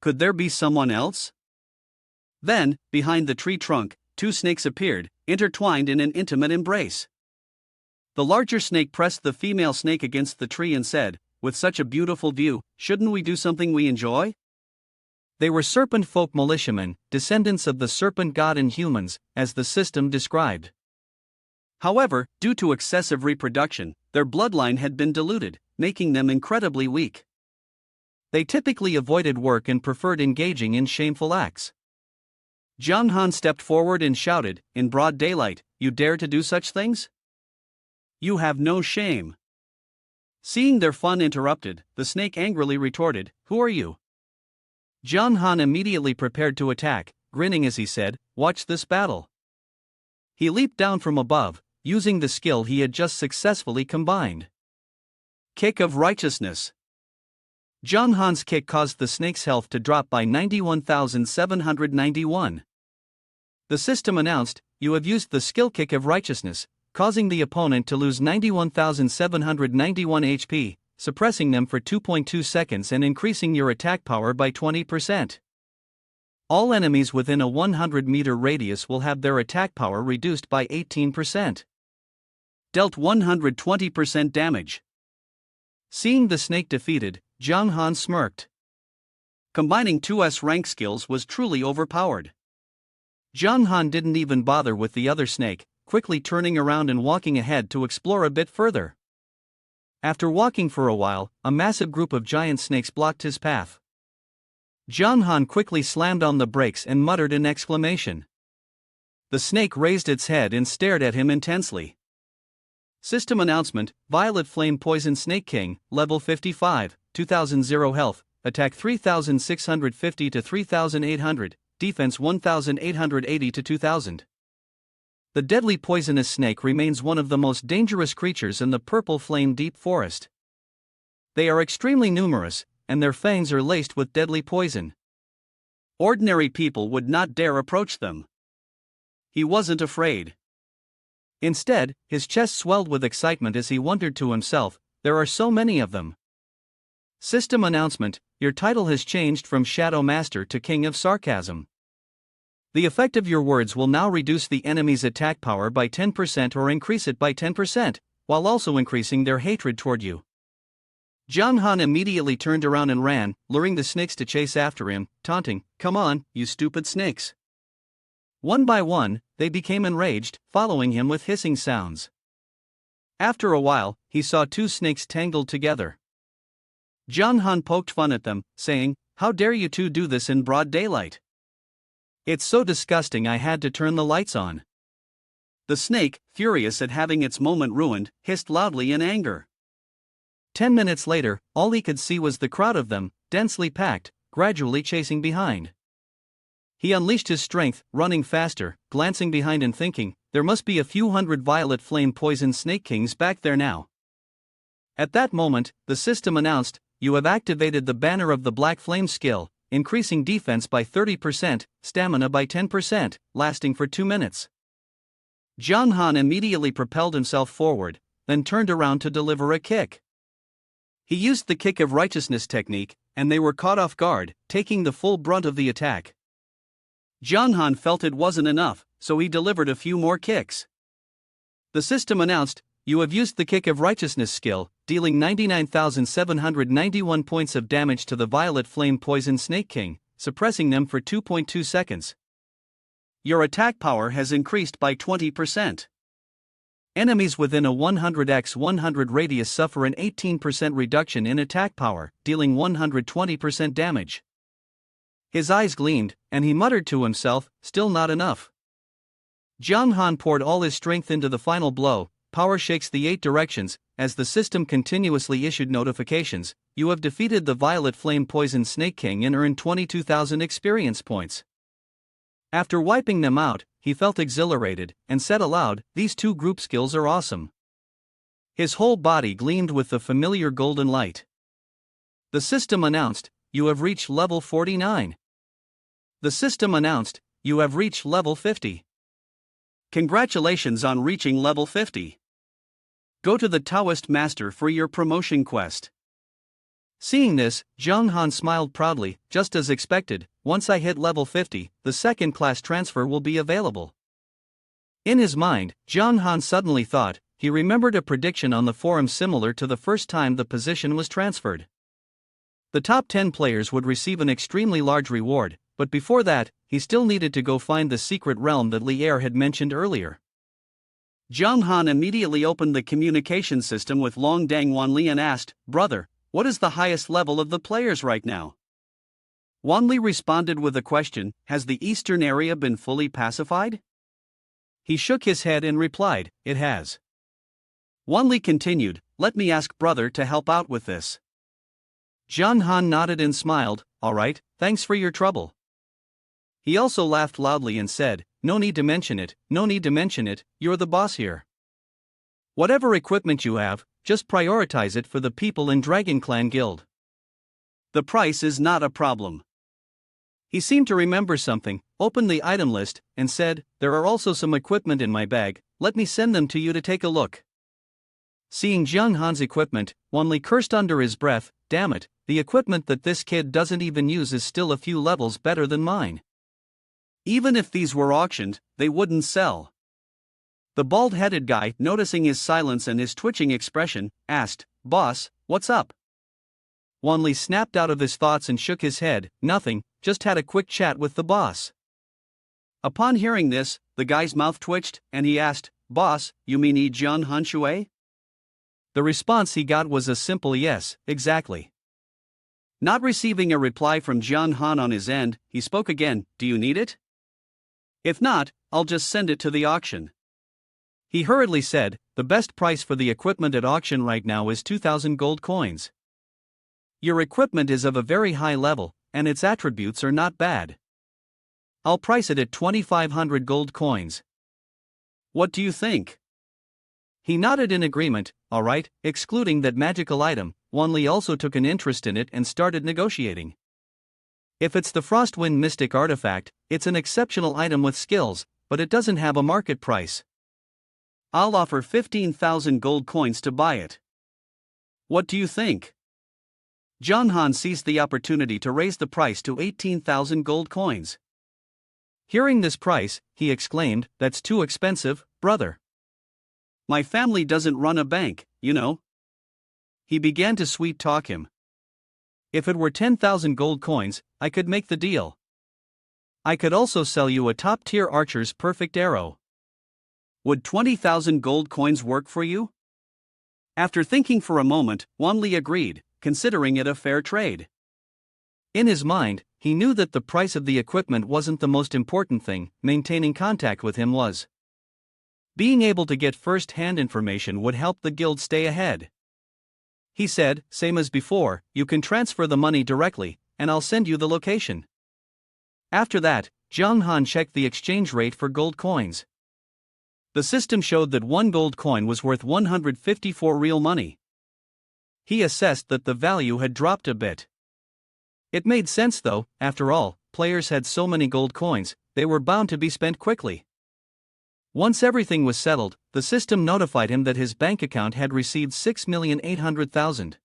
[SPEAKER 2] Could there be someone else? Then, behind the tree trunk, 2 snakes appeared, intertwined in an intimate embrace. The larger snake pressed the female snake against the tree and said, with such a beautiful view, shouldn't we do something we enjoy? They were serpent folk militiamen, descendants of the serpent god and humans, as the system described. However, due to excessive reproduction, their bloodline had been diluted, making them incredibly weak. They typically avoided work and preferred engaging in shameful acts. John Han stepped forward and shouted, in broad daylight, you dare to do such things? You have no shame. Seeing their fun interrupted, the snake angrily retorted, who are you? John Han immediately prepared to attack, grinning as he said, watch this battle. He leaped down from above, using the skill he had just successfully combined. Kick of Righteousness. John Han's kick caused the snake's health to drop by 91,791. The system announced, you have used the skill Kick of Righteousness, causing the opponent to lose 91,791 HP, suppressing them for 2.2 seconds and increasing your attack power by 20%. All enemies within a 100-meter radius will have their attack power reduced by 18%. Dealt 120% damage. Seeing the snake defeated, John Han smirked. Combining 2S rank skills was truly overpowered. John Han didn't even bother with the other snake, quickly turning around and walking ahead to explore a bit further. After walking for a while, a massive group of giant snakes blocked his path. John Han quickly slammed on the brakes and muttered an exclamation. The snake raised its head and stared at him intensely. System announcement, Violet Flame Poison Snake King, level 55, 2000 health, attack 3650 to 3800, defense 1880 to 2000.
[SPEAKER 1] The deadly poisonous snake remains one of the most dangerous creatures in the purple flame deep forest. They are extremely numerous, and their fangs are laced with deadly poison. Ordinary people would not dare approach them. He wasn't afraid. Instead, his chest swelled with excitement as he wondered to himself, there are so many of them. System announcement: your title has changed from Shadow Master to King of Sarcasm. The effect of your words will now reduce the enemy's attack power by 10% or increase it by 10%, while also increasing their hatred toward you. Jang Han immediately turned around and ran, luring the snakes to chase after him, taunting, "Come on, you stupid snakes." One by one, they became enraged, following him with hissing sounds. After a while, he saw two snakes tangled together. Jang Han poked fun at them, saying, "How dare you two do this in broad daylight? It's so disgusting I had to turn the lights on." The snake, furious at having its moment ruined, hissed loudly in anger. 10 minutes later, all he could see was the crowd of them, densely packed, gradually chasing behind. He unleashed his strength, running faster, glancing behind and thinking, there must be a few hundred violet flame poison snake kings back there now. At that moment, the system announced, you have activated the banner of the Black Flame skill, increasing defense by 30%, stamina by 10%, lasting for 2 minutes. Jang Han immediately propelled himself forward, then turned around to deliver a kick. He used the kick of righteousness technique, and they were caught off guard, taking the full brunt of the attack. Jang Han felt it wasn't enough, so he delivered a few more kicks. The system announced, you have used the kick of righteousness skill, dealing 99,791 points of damage to the Violet Flame Poison Snake King, suppressing them for 2.2 seconds. Your attack power has increased by 20%. Enemies within a 100x100 radius suffer an 18% reduction in attack power, dealing 120% damage. His eyes gleamed, and he muttered to himself, still not enough. Jang Han poured all his strength into the final blow, power shakes the 8 directions, as the system continuously issued notifications, you have defeated the Violet Flame Poison Snake King and earned 22,000 experience points. After wiping them out, he felt exhilarated, and said aloud, these 2 group skills are awesome. His whole body gleamed with the familiar golden light. The system announced, you have reached level 49. The system announced, you have reached level 50. Congratulations on reaching level 50. Go to the Taoist Master for your promotion quest. Seeing this, Jang Han smiled proudly, just as expected, once I hit level 50, the second class transfer will be available. In his mind, Jang Han suddenly thought, he remembered a prediction on the forum similar to the first time the position was transferred. The top 10 players would receive an extremely large reward, but before that, he still needed to go find the secret realm that Li Er had mentioned earlier. Jang Han immediately opened the communication system with Long Dang Wanli and asked, brother, what is the highest level of the players right now? Wanli responded with a question, has the eastern area been fully pacified? He shook his head and replied, it has. Wanli continued, let me ask brother to help out with this. Jang Han nodded and smiled, all right, thanks for your trouble. He also laughed loudly and said, no need to mention it, no need to mention it, you're the boss here. Whatever equipment you have, just prioritize it for the people in Dragon Clan Guild. The price is not a problem. He seemed to remember something, opened the item list, and said, there are also some equipment in my bag, let me send them to you to take a look. Seeing Jang Han's equipment, Wanli cursed under his breath, damn it, the equipment that this kid doesn't even use is still a few levels better than mine. Even if these were auctioned, they wouldn't sell. The bald-headed guy, noticing his silence and his twitching expression, asked, boss, what's up? Wanli snapped out of his thoughts and shook his head, nothing, just had a quick chat with the boss. Upon hearing this, the guy's mouth twitched, and he asked, boss, you mean Yi Jian Han Shui? The response he got was a simple yes, exactly. Not receiving a reply from Jang Han on his end, he spoke again, do you need it? If not, I'll just send it to the auction. He hurriedly said, the best price for the equipment at auction right now is 2,000 gold coins. Your equipment is of a very high level, and its attributes are not bad. I'll price it at 2,500 gold coins.
[SPEAKER 2] What do you think?
[SPEAKER 1] He nodded in agreement. All right, excluding that magical item. Wanli also took an interest in it and started negotiating. If it's the Frostwind Mystic artifact, it's an exceptional item with skills, but it doesn't have a market price.
[SPEAKER 2] I'll offer 15,000 gold coins to buy it. What do you think?
[SPEAKER 1] Han seized the opportunity to raise the price to 18,000 gold coins. Hearing this price, he exclaimed, "That's too expensive, brother.
[SPEAKER 2] My family doesn't run a bank, you know."
[SPEAKER 1] He began to sweet-talk him. If it were 10,000 gold coins, I could make the deal. I could also sell you a top-tier archer's perfect arrow.
[SPEAKER 2] Would 20,000 gold coins work for you? After thinking for a moment, Wanli agreed, considering it a fair trade.
[SPEAKER 1] In his mind, he knew that the price of the equipment wasn't the most important thing, maintaining contact with him was. Being able to get first-hand information would help the guild stay ahead. He said, "Same as before, you can transfer the money directly, and I'll send you the location." After that, Han checked the exchange rate for gold coins. The system showed that 1 gold coin was worth 154 real money. He assessed that the value had dropped a bit. It made sense though, after all, players had so many gold coins, they were bound to be spent quickly. Once everything was settled, the system notified him that his bank account had received 6,800,000.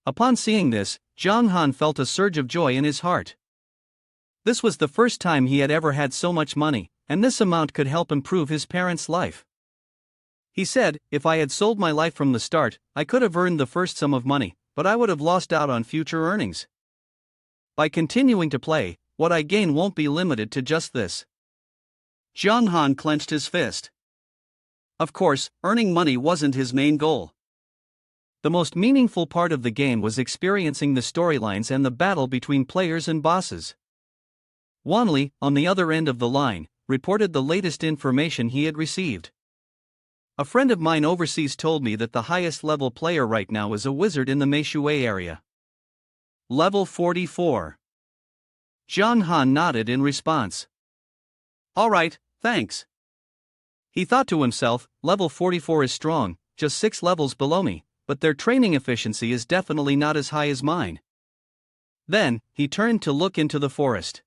[SPEAKER 1] Upon seeing this, Han felt a surge of joy in his heart. This was the first time he had ever had so much money, and this amount could help improve his parents' life. He said, "If I had sold my life from the start, I could have earned the first sum of money, but I would have lost out on future earnings. By continuing to play, what I gain won't be limited to just this."
[SPEAKER 2] Han clenched his fist. Of course, earning money wasn't his main goal.
[SPEAKER 1] The most meaningful part of the game was experiencing the storylines and the battle between players and bosses. Wanli, on the other end of the line, reported the latest information he had received. "A friend of mine overseas told me that the highest level player right now is a wizard in the Meishui area.
[SPEAKER 2] Level 44.
[SPEAKER 1] Han nodded in response.
[SPEAKER 2] All right, thanks.
[SPEAKER 1] He thought to himself, level 44 is strong, just 6 levels below me, but their training efficiency is definitely not as high as mine. Then, he turned to look into the forest.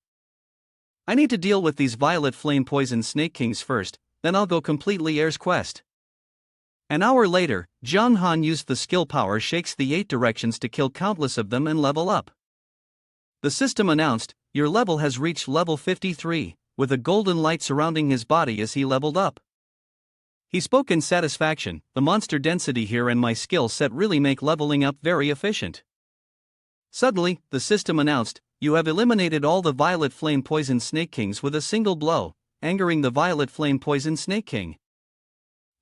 [SPEAKER 1] I need to deal with these violet flame poison snake kings first, then I'll go completely Air's quest. An hour later, Han used the skill power Shakes the 8 directions to kill countless of them and level up. The system announced, your level has reached level 53, with a golden light surrounding his body as he leveled up. He spoke in satisfaction, the monster density here and my skill set really make leveling up very efficient. Suddenly, the system announced, you have eliminated all the violet flame poison snake kings with a single blow, angering the violet flame poison snake king.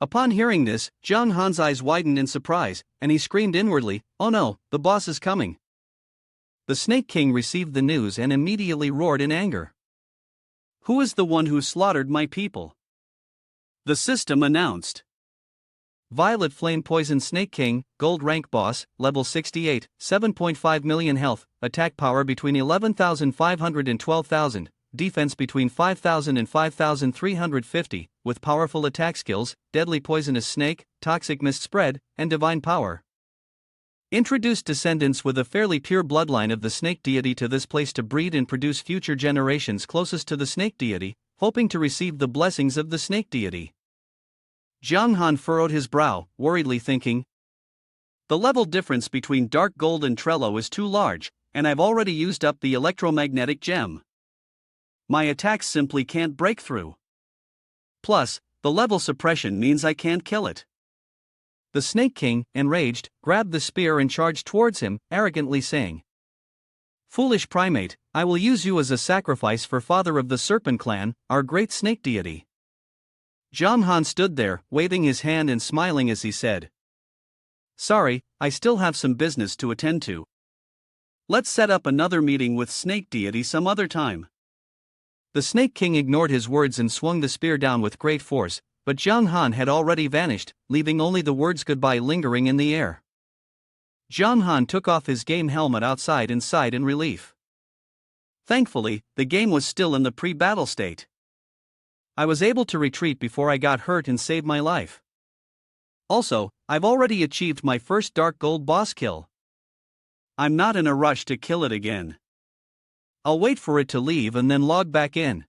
[SPEAKER 1] Upon hearing this, Han's eyes widened in surprise, and he screamed inwardly, oh no, the boss is coming. The snake king received the news and immediately roared in anger.
[SPEAKER 2] Who is the one who slaughtered my people? The system announced.
[SPEAKER 1] Violet Flame Poison Snake King, Gold Rank Boss, Level 68, 7.5 million health, attack power between 11,500 and 12,000, defense between 5,000 and 5,350, with powerful attack skills, Deadly Poisonous Snake, Toxic Mist Spread, and Divine Power. Introduced descendants with a fairly pure bloodline of the snake deity to this place to breed and produce future generations closest to the snake deity, hoping to receive the blessings of the snake deity. Han furrowed his brow, worriedly thinking, the level difference between Dark Gold and Trello is too large, and I've already used up the electromagnetic gem. My attacks simply can't break through. Plus, the level suppression means I can't kill it. The Snake King, enraged, grabbed the spear and charged towards him, arrogantly saying, Foolish primate, I will use you as a sacrifice for Father of the Serpent Clan, our great snake deity. Han stood there, waving his hand and smiling as he said, Sorry, I still have some business to attend to. Let's set up another meeting with Snake Deity some other time. The Snake King ignored his words and swung the spear down with great force, but Han had already vanished, leaving only the words goodbye lingering in the air. Han took off his game helmet outside and sighed in relief. Thankfully, the game was still in the pre-battle state. I was able to retreat before I got hurt and save my life. Also, I've already achieved my first dark gold boss kill. I'm not in a rush to kill it again. I'll wait for it to leave and then log back in.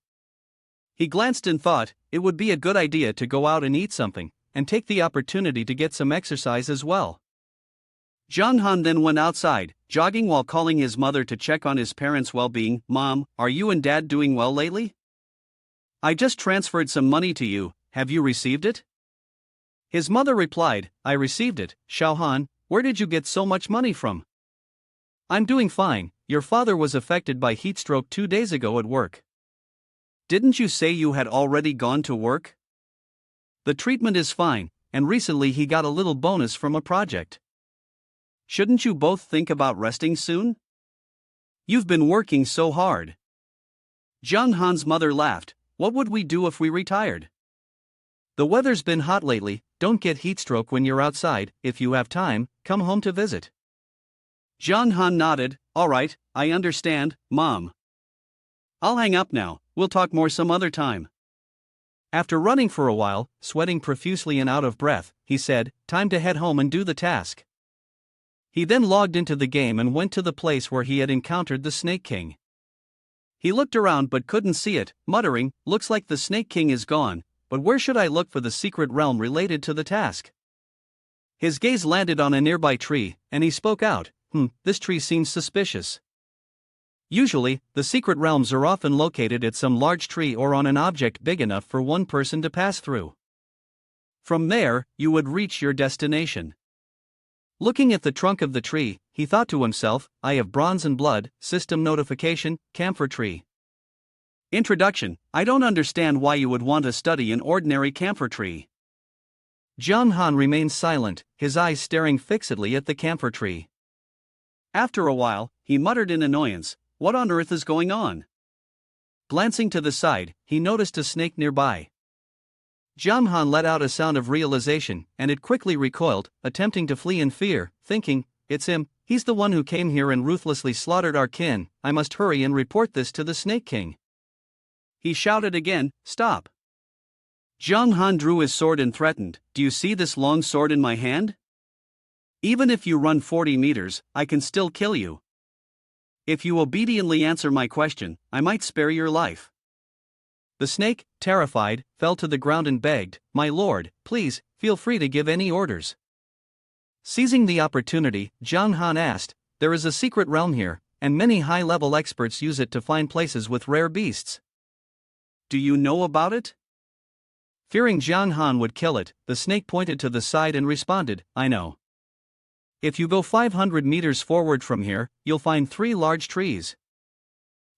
[SPEAKER 1] He glanced and thought it would be a good idea to go out and eat something, and take the opportunity to get some exercise as well. Jong Han then went outside, jogging while calling his mother to check on his parents' well-being. Mom, are you and Dad doing well lately? I just transferred some money to you, have you received it? His mother replied, I received it. Xiao Han, where did you get so much money from? I'm doing fine, your father was affected by heat stroke 2 days ago at work. Didn't you say you had already gone to work? The treatment is fine, and recently he got a little bonus from a project. Shouldn't you both think about resting soon? You've been working so hard. Jong Han's mother laughed. What would we do if we retired? The weather's been hot lately, don't get heat stroke when you're outside. If you have time, come home to visit. Jong Han nodded. Alright, I understand, Mom. I'll hang up now, we'll talk more some other time. After running for a while, sweating profusely and out of breath, he said, time to head home and do the task. He then logged into the game and went to the place where he had encountered the Snake King. He looked around but couldn't see it, muttering, looks like the Snake King is gone, but where should I look for the secret realm related to the task? His gaze landed on a nearby tree, and he spoke out, this tree seems suspicious. Usually, the secret realms are often located at some large tree or on an object big enough for one person to pass through. From there, you would reach your destination. Looking at the trunk of the tree, he thought to himself, I have bronze and blood, system notification, camphor tree. Introduction, I don't understand why you would want to study an ordinary camphor tree. Jong Han remained silent, his eyes staring fixedly at the camphor tree. After a while, he muttered in annoyance, what on earth is going on? Glancing to the side, he noticed a snake nearby. Jong Han let out a sound of realization, and it quickly recoiled, attempting to flee in fear, thinking, it's him, he's the one who came here and ruthlessly slaughtered our kin, I must hurry and report this to the Snake King. He shouted again, stop. Jong Han drew his sword and threatened, do you see this long sword in my hand? Even if you run 40 meters, I can still kill you. If you obediently answer my question, I might spare your life. The snake, terrified, fell to the ground and begged, my lord, please, feel free to give any orders. Seizing the opportunity, Jong Han asked, there is a secret realm here, and many high-level experts use it to find places with rare beasts. Do you know about it? Fearing Jong Han would kill it, the snake pointed to the side and responded, I know. If you go 500 meters forward from here, you'll find 3 large trees.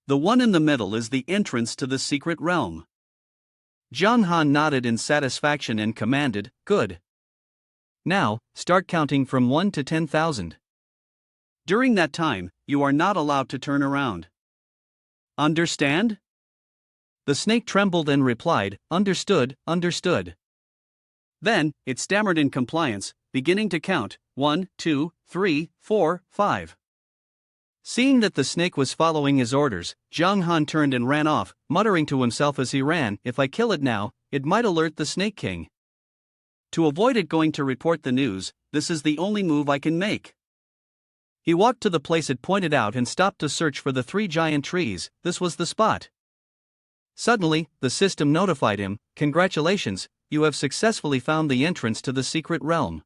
[SPEAKER 1] The one in the middle is the entrance to the secret realm. Jong Han nodded in satisfaction and commanded, good. Now, start counting from 1 to 10,000. During that time, you are not allowed to turn around. Understand? The snake trembled and replied, understood, understood. Then, it stammered in compliance, beginning to count, 1, 2, 3, 4, 5. Seeing that the snake was following his orders, Jong Han turned and ran off, muttering to himself as he ran, if I kill it now, it might alert the Snake King. To avoid it going to report the news, this is the only move I can make. He walked to the place it pointed out and stopped to search for the 3 giant trees, this was the spot. Suddenly, the system notified him, congratulations, you have successfully found the entrance to the secret realm.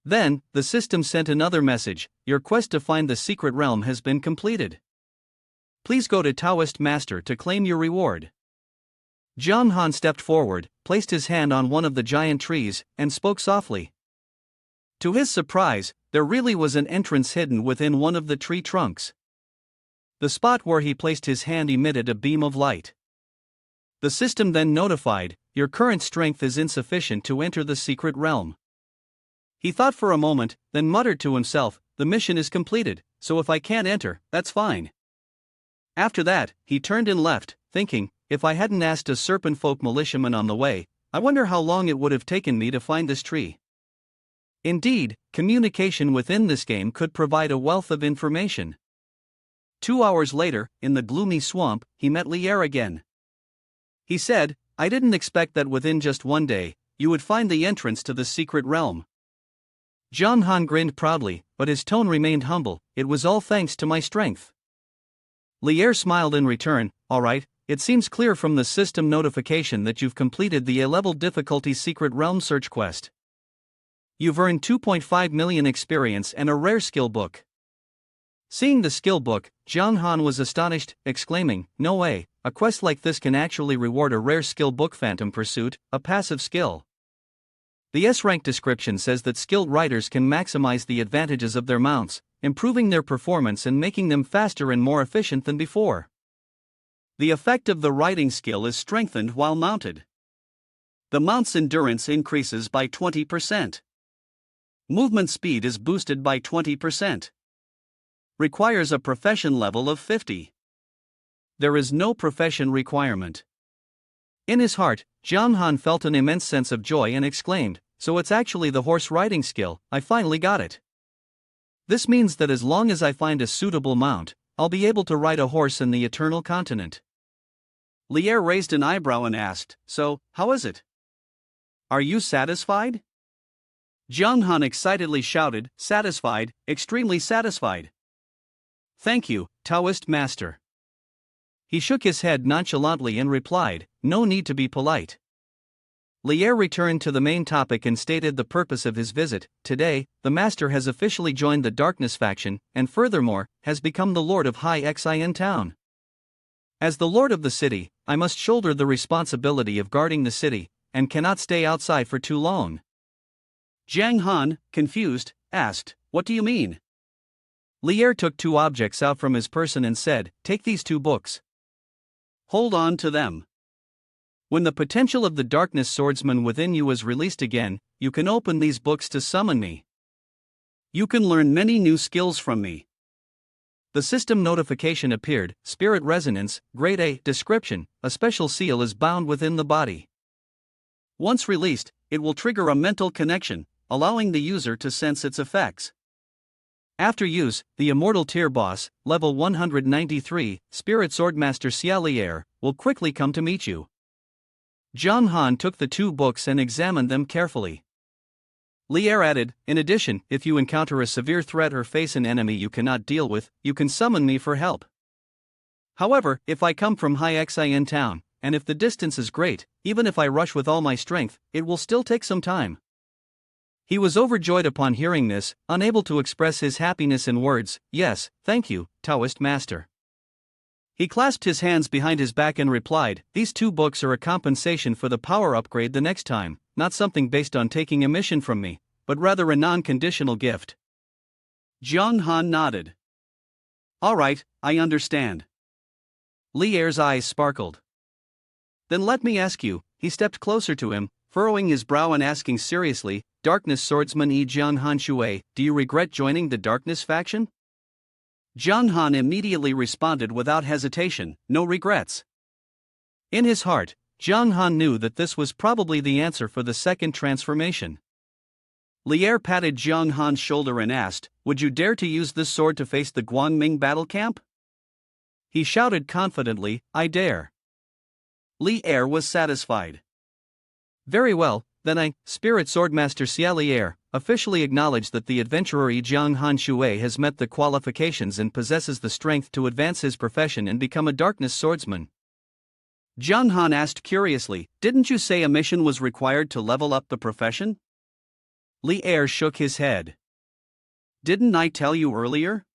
[SPEAKER 1] Then, the system sent another message, your quest to find the secret realm has been completed. Please go to Taoist Master to claim your reward. Jong Han stepped forward, placed his hand on one of the giant trees, and spoke softly. To his surprise, there really was an entrance hidden within one of the tree trunks. The spot where he placed his hand emitted a beam of light. The system then notified, your current strength is insufficient to enter the secret realm. He thought for a moment, then muttered to himself, the mission is completed, so if I can't enter, that's fine. After that, he turned and left, thinking, if I hadn't asked a serpent-folk militiaman on the way, I wonder how long it would have taken me to find this tree. Indeed, communication within this game could provide a wealth of information. 2 hours later, in the gloomy swamp, he met Lier again. He said,
[SPEAKER 2] I didn't expect that within just one day, you would find the entrance to the secret realm.
[SPEAKER 1] Zhang Han grinned proudly, but his tone remained humble. It was all thanks to my strength.
[SPEAKER 2] Lier smiled in return. Alright, it seems clear from the system notification that you've completed the A-level difficulty secret realm search quest. You've earned 2.5 million experience and a rare skill book. Seeing the skill book, Zhang Han was astonished, exclaiming, "No way, a quest like this can actually reward a rare skill book." Phantom Pursuit, a passive skill. The S-rank description says that skilled riders can maximize the advantages of their mounts, improving their performance and making them faster and more efficient than before. The effect of the riding skill is strengthened while mounted. The mount's endurance increases by 20%. Movement speed is boosted by 20%. Requires a profession level of 50. There is no profession requirement. In his heart, Zhang Han felt an immense sense of joy and exclaimed, "So it's actually the horse riding skill, I finally got it. This means that as long as I find a suitable mount, I'll be able to ride a horse in the Eternal Continent." Lier raised an eyebrow and asked, "So, how is it? Are you satisfied?" Zhang Han excitedly shouted, "Satisfied, extremely satisfied. Thank you, Taoist master." He shook his head nonchalantly and replied, "No need to be polite." Lier returned to the main topic and stated the purpose of his visit. Today, the master has officially joined the Darkness faction, and furthermore, has become the Lord of High Xin Town. As the Lord of the city, I must shoulder the responsibility of guarding the city, and cannot stay outside for too long. Zhang Han, confused, asked, "What do you mean?" Lier took two objects out from his person and said, "Take these two books. Hold on to them. When the potential of the Darkness swordsman within you is released again, you can open these books to summon me. You can learn many new skills from me." The system notification appeared, Spirit Resonance, Grade A, description, a special seal is bound within the body. Once released, it will trigger a mental connection, allowing the user to sense its effects. After use, the Immortal Tier Boss, level 193, Spirit Swordmaster Xialier, will quickly come to meet you. Zhang Han took the two books and examined them carefully. Lier added, "In addition, if you encounter a severe threat or face an enemy you cannot deal with, you can summon me for help. However, if I come from High Xin Town, and if the distance is great, even if I rush with all my strength, it will still take some time." He was overjoyed upon hearing this, unable to express his happiness in words. "Yes, thank you, Taoist master." He clasped his hands behind his back and replied, "These two books are a compensation for the power upgrade the next time, not something based on taking a mission from me, but rather a non-conditional gift." Zhang Han nodded. "Alright, I understand." Lier's eyes sparkled. "Then let me ask you," he stepped closer to him, furrowing his brow and asking seriously, "Darkness swordsman Zhang Han Shui, do you regret joining the Darkness faction?" Zhang Han immediately responded without hesitation, "No regrets." In his heart, Zhang Han knew that this was probably the answer for the second transformation. Lier patted Zhang Han's shoulder and asked, "Would you dare to use this sword to face the Guangming battle camp?" He shouted confidently, "I dare." Lier was satisfied. "Very well, then I, Spirit Swordmaster Xialier, officially acknowledge that the adventurer Zhang Han Shui has met the qualifications and possesses the strength to advance his profession and become a Darkness swordsman." Zhang Han asked curiously, "Didn't you say a mission was required to level up the profession?" Lier shook his head. "Didn't I tell you earlier?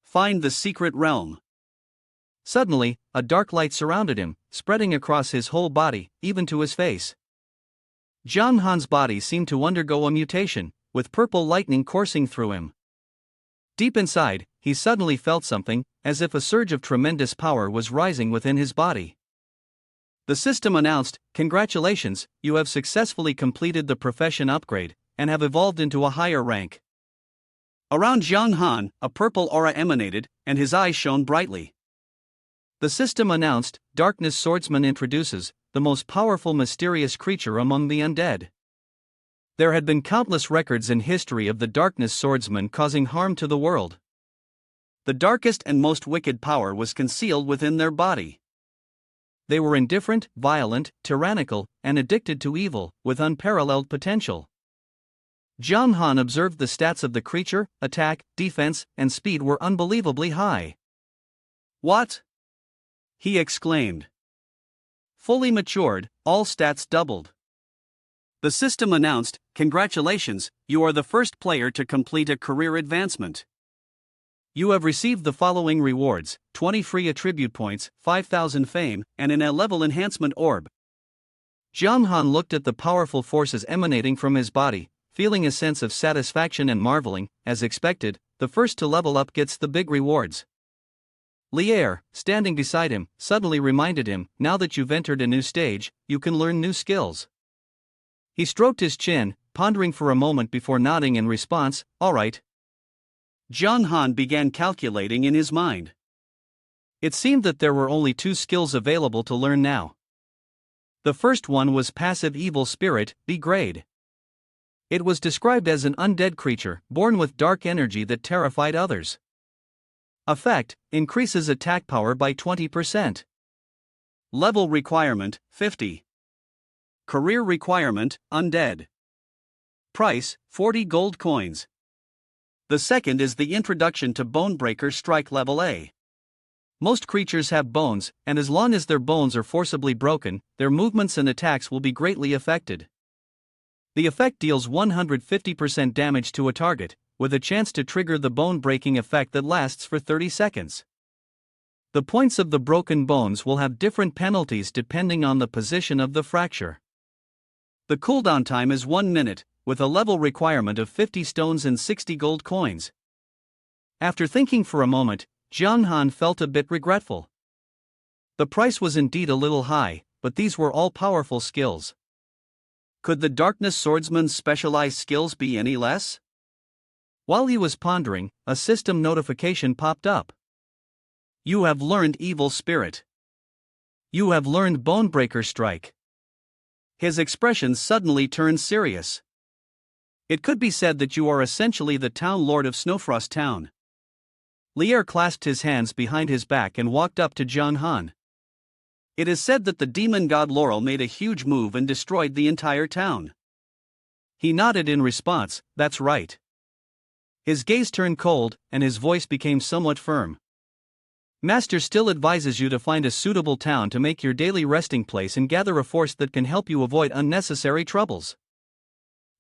[SPEAKER 2] Find the secret realm." Suddenly, a dark light surrounded him, spreading across his whole body, even to his face. Zhang Han's body seemed to undergo a mutation, with purple lightning coursing through him. Deep inside, he suddenly felt something, as if a surge of tremendous power was rising within his body. The system announced, "Congratulations, you have successfully completed the profession upgrade, and have evolved into a higher rank." Around Zhang Han, a purple aura emanated, and his eyes shone brightly. The system announced, "Darkness swordsman introduces the most powerful mysterious creature among the undead." There had been countless records in history of the Darkness swordsman causing harm to the world. The darkest and most wicked power was concealed within their body.
[SPEAKER 1] They were indifferent, violent, tyrannical, and addicted to evil, with unparalleled potential. Jiang Han observed the stats of the creature: attack, defense, and speed were unbelievably high.
[SPEAKER 2] "What?" he exclaimed. Fully matured, all stats doubled. The system announced, "Congratulations, you are the first player to complete a career advancement. You have received the following rewards: 20 free attribute points, 5,000 fame, and an A-level enhancement orb."
[SPEAKER 1] Jiang Han looked at the powerful forces emanating from his body, feeling a sense of satisfaction and marveling. As expected, the first to level up gets the big rewards. Lier, standing beside him, suddenly reminded him, "Now that you've entered a new stage, you can learn new skills." He stroked his chin, pondering for a moment before nodding in response, "All right."
[SPEAKER 2] Jiang Han began calculating in his mind.
[SPEAKER 1] It seemed that there were only 2 skills available to learn now. The first one was Passive Evil Spirit, B grade. It was described as an undead creature, born with dark energy that terrified others. Effect: increases attack power by 20%.
[SPEAKER 2] Level requirement: 50. Career requirement: undead. Price: 40 gold coins. The second is the introduction to Bonebreaker Strike Level A. Most creatures have bones, and as long as their bones are forcibly broken, their movements and attacks will be greatly affected. The effect deals 150% damage to a target, with a chance to trigger the bone-breaking effect that lasts for 30 seconds. The points of the broken bones will have different penalties depending on the position of the fracture. The cooldown time is 1 minute, with a level requirement of 50 stones and 60 gold coins.
[SPEAKER 1] After thinking for a moment, Jiang Han felt a bit regretful. The price was indeed a little high, but these were all powerful skills.
[SPEAKER 2] Could the Darkness Swordsman's specialized skills be any less?
[SPEAKER 1] While he was pondering, a system notification popped up.
[SPEAKER 2] You have learned Evil Spirit.
[SPEAKER 1] You have learned Bonebreaker Strike.
[SPEAKER 2] His expression suddenly turned serious. It could be said that you are essentially the town lord of Snowfrost Town.
[SPEAKER 1] Lier clasped his hands behind his back and walked up to Jiang Han.
[SPEAKER 2] It is said that the demon god Laurel made a huge move and destroyed the entire town.
[SPEAKER 1] He nodded in response, "That's right." His gaze turned cold, and his voice became somewhat firm. "Master still advises you to find a suitable town to make your daily resting place and gather a force that can help you avoid unnecessary troubles."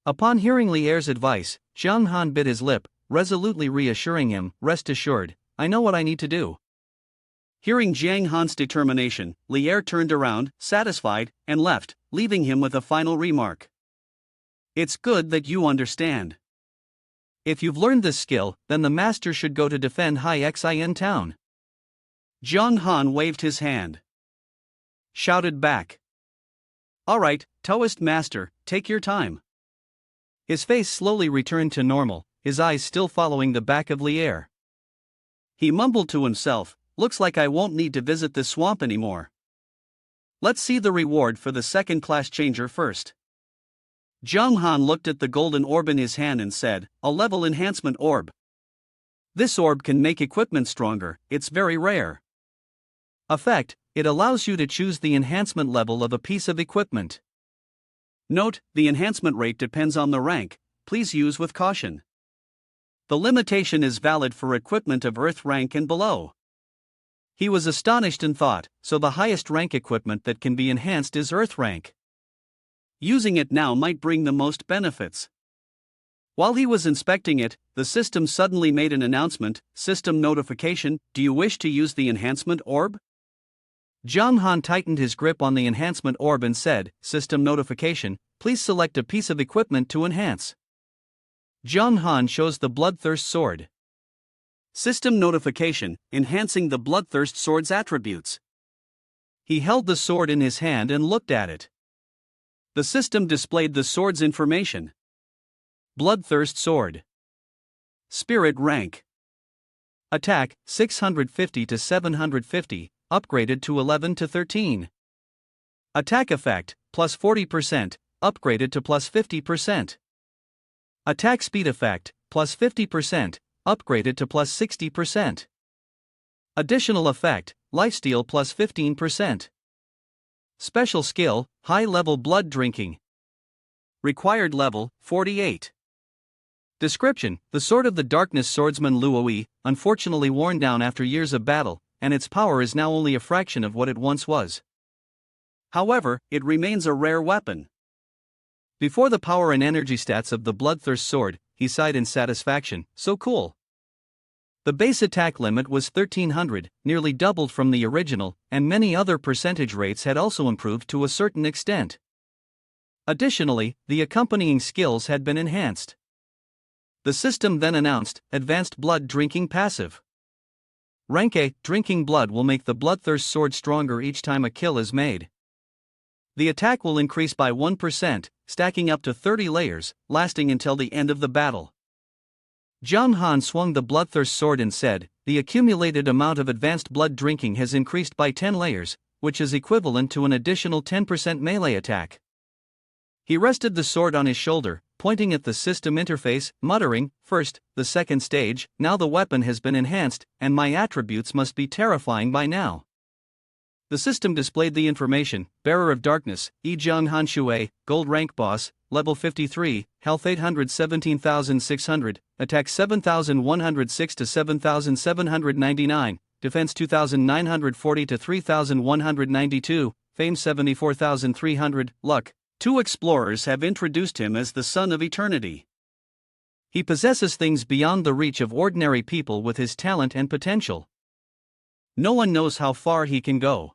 [SPEAKER 1] Upon hearing Lier's advice, Jiang Han bit his lip, resolutely reassuring him, "Rest assured, I know what I need to do."
[SPEAKER 2] Hearing Jiang Han's determination, Lier turned around, satisfied, and left, leaving him with a final remark. "It's good that you understand.
[SPEAKER 1] If you've learned this skill, then the master should go to defend Hai Xin town."
[SPEAKER 2] Jiang Han waved his hand. Shouted back, "All right, Taoist master, take your time."
[SPEAKER 1] His face slowly returned to normal, his eyes still following the back of Lier.
[SPEAKER 2] He mumbled to himself, "Looks like I won't need to visit this swamp anymore. Let's see the reward for the second class changer first." Jiang Han looked at the golden orb in his hand and said, "A level enhancement orb. This orb can make equipment stronger, it's very rare.
[SPEAKER 1] Effect: it allows you to choose the enhancement level of a piece of equipment.
[SPEAKER 2] Note, the enhancement rate depends on the rank, please use with caution. The limitation is valid for equipment of Earth rank and below." He was astonished and thought, so the highest rank equipment that can be enhanced is Earth rank. Using it now might bring the most benefits. While he was inspecting it, the system suddenly made an announcement, "System notification, do you wish to use the enhancement orb?"
[SPEAKER 1] Jiang Han tightened his grip on the enhancement orb and said, "System notification, please select a piece of equipment to enhance." Jiang Han chose the Bloodthirst Sword.
[SPEAKER 2] System notification, enhancing the Bloodthirst Sword's attributes.
[SPEAKER 1] He held the sword in his hand and looked at it.
[SPEAKER 2] The system displayed the sword's information.
[SPEAKER 1] Bloodthirst Sword.
[SPEAKER 2] Spirit rank.
[SPEAKER 1] Attack, 650 to 750, upgraded to 11 to 13. Attack effect, plus 40%, upgraded to plus 50%. Attack speed effect, plus 50%, upgraded to plus 60%. Additional effect, lifesteal plus 15%. Special skill, high-level blood drinking. Required level, 48. Description: the Sword of the Darkness swordsman Luoi, unfortunately worn down after years of battle, and its power is now only a fraction of what it once was. However, it remains a rare weapon. Before the power and energy stats of the Bloodthirst sword, he sighed in satisfaction, so cool. The base attack limit was 1300, nearly doubled from the original, and many other percentage rates had also improved to a certain extent. Additionally, the accompanying skills had been enhanced. The system then announced, Advanced Blood Drinking Passive. Rank A, drinking blood will make the Bloodthirst sword stronger each time a kill is made. The attack will increase by 1%, stacking up to 30 layers, lasting until the end of the battle. Zhang Han swung the Bloodthirst sword and said, the accumulated amount of advanced blood drinking has increased by 10 layers, which is equivalent to an additional 10% melee attack. He rested the sword on his shoulder, pointing at the system interface, muttering, first, the second stage, now the weapon has been enhanced, and my attributes must be terrifying by now. The system displayed the information: Bearer of Darkness, Zhang Han Shui, Gold Rank Boss, Level 53, Health 817,600, Attack 7,106 to 7,799, Defense 2,940 to 3,192, Fame 74,300, Luck. 2 explorers have introduced him as the Son of Eternity. He possesses things beyond the reach of ordinary people with his talent and potential. No one knows how far he can go.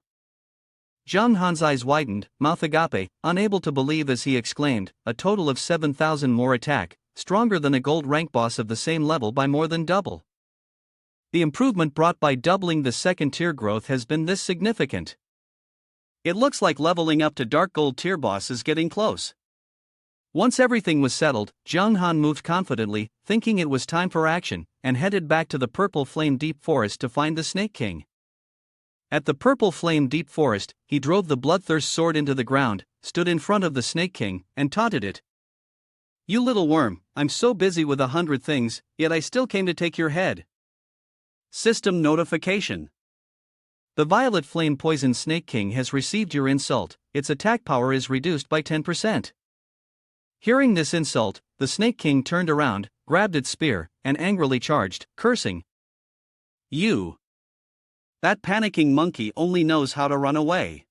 [SPEAKER 1] Zhang Han's eyes widened, mouth agape, unable to believe as he exclaimed, a total of 7,000 more attack, stronger than a gold rank boss of the same level by more than double. The improvement brought by doubling the second tier growth has been this significant. It looks like leveling up to Dark Gold tier boss is getting close. Once everything was settled, Zhang Han moved confidently, thinking it was time for action, and headed back to the Purple Flame Deep Forest to find the Snake King. At the Purple Flame Deep Forest, he drove the Bloodthirst sword into the ground, stood in front of the Snake King, and taunted it. You little worm, I'm so busy with 100 things, yet I still came to take your head. System notification. The Violet Flame Poison Snake King has received your insult, its attack power is reduced by 10%. Hearing this insult, the Snake King turned around, grabbed its spear, and angrily charged, cursing. You! That panicking monkey only knows how to run away.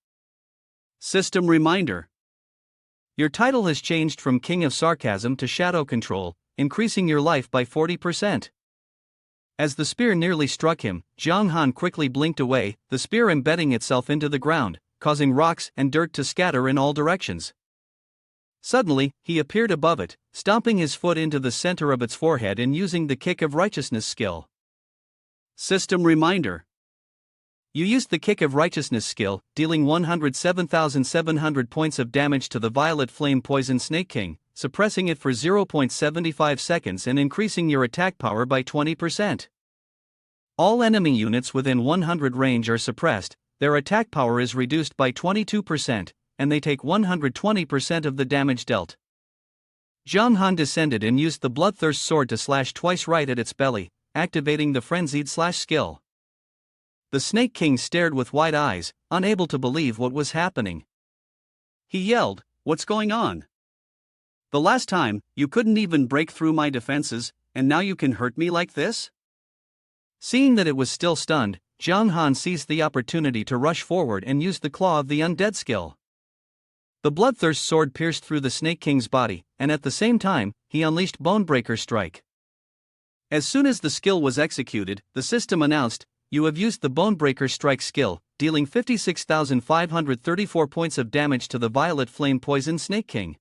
[SPEAKER 1] System reminder. Your title has changed from King of Sarcasm to Shadow Control, increasing your life by 40%. As the spear nearly struck him, Zhang Han quickly blinked away, the spear embedding itself into the ground, causing rocks and dirt to scatter in all directions. Suddenly, he appeared above it, stomping his foot into the center of its forehead and using the Kick of Righteousness skill. System reminder. You used the Kick of Righteousness skill, dealing 107,700 points of damage to the Violet Flame Poison Snake King, suppressing it for 0.75 seconds and increasing your attack power by 20%. All enemy units within 100 range are suppressed, their attack power is reduced by 22%, and they take 120% of the damage dealt. Zhang Han descended and used the Bloodthirst sword to slash twice right at its belly, activating the frenzied slash skill. The Snake King stared with wide eyes, unable to believe what was happening. He yelled, "What's going on? The last time, you couldn't even break through my defenses, and now you can hurt me like this?" Seeing that it was still stunned, Zhang Han seized the opportunity to rush forward and used the Claw of the Undead skill. The Bloodthirst sword pierced through the Snake King's body, and at the same time, he unleashed Bonebreaker Strike. As soon as the skill was executed, the system announced, "You have used the Bonebreaker Strike skill, dealing 56,534 points of damage to the Violet Flame Poison Snake King."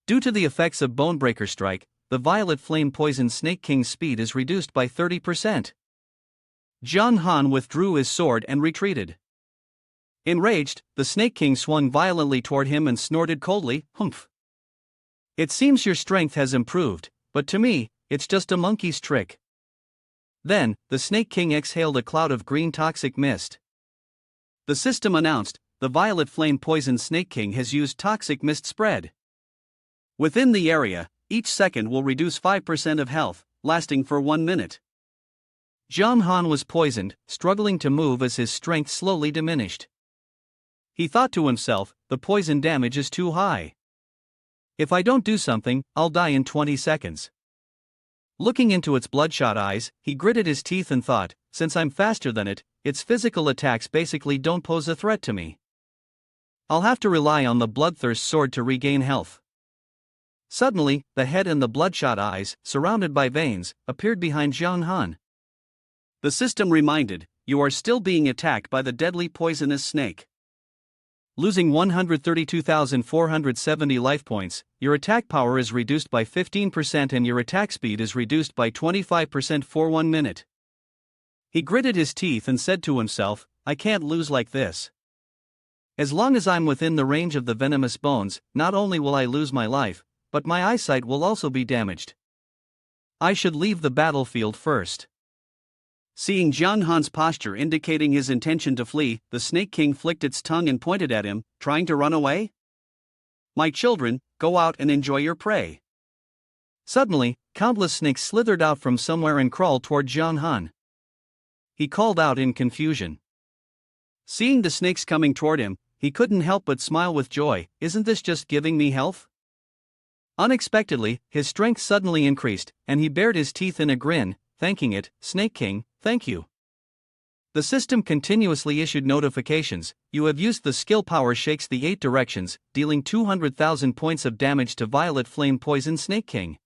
[SPEAKER 1] Due to the effects of Bonebreaker Strike, the Violet Flame Poison Snake King's speed is reduced by 30%. Zhang Han withdrew his sword and retreated. Enraged, the Snake King swung violently toward him and snorted coldly, "Humph. It seems your strength has improved, but to me, it's just a monkey's trick." Then, the Snake King exhaled a cloud of green toxic mist. The system announced, "The Violet Flame Poison Snake King has used Toxic Mist Spread. Within the area, each second will reduce 5% of health, lasting for 1 minute." Zhang Han was poisoned, struggling to move as his strength slowly diminished. He thought to himself, the poison damage is too high. If I don't do something, I'll die in 20 seconds. Looking into its bloodshot eyes, he gritted his teeth and thought, since I'm faster than it, its physical attacks basically don't pose a threat to me. I'll have to rely on the bloodthirst sword to regain health. Suddenly, the head and the bloodshot eyes, surrounded by veins, appeared behind Zhang Han.
[SPEAKER 2] The system reminded, you are still being attacked by the deadly poisonous snake.
[SPEAKER 1] Losing 132,470 life points, your attack power is reduced by 15% and your attack speed is reduced by 25% for 1 minute. He gritted his teeth and said to himself, I can't lose like this. As long as I'm within the range of the venomous bones, not only will I lose my life, but my eyesight will also be damaged. I should leave the battlefield first.
[SPEAKER 2] Seeing Zhang Han's posture indicating his intention to flee, the Snake King flicked its tongue and pointed at him, trying to run away? My children, go out and enjoy your prey.
[SPEAKER 1] Suddenly, countless snakes slithered out from somewhere and crawled toward Zhang Han. He called out in confusion.
[SPEAKER 2] Seeing the snakes coming toward him, he couldn't help but smile with joy. Isn't this just giving me health?
[SPEAKER 1] Unexpectedly, his strength suddenly increased, and he bared his teeth in a grin, thanking it, Snake King, thank you. The system continuously issued notifications. You have used the skill power shakes the 8 directions, dealing 200,000 points of damage to Violet Flame Poison Snake King.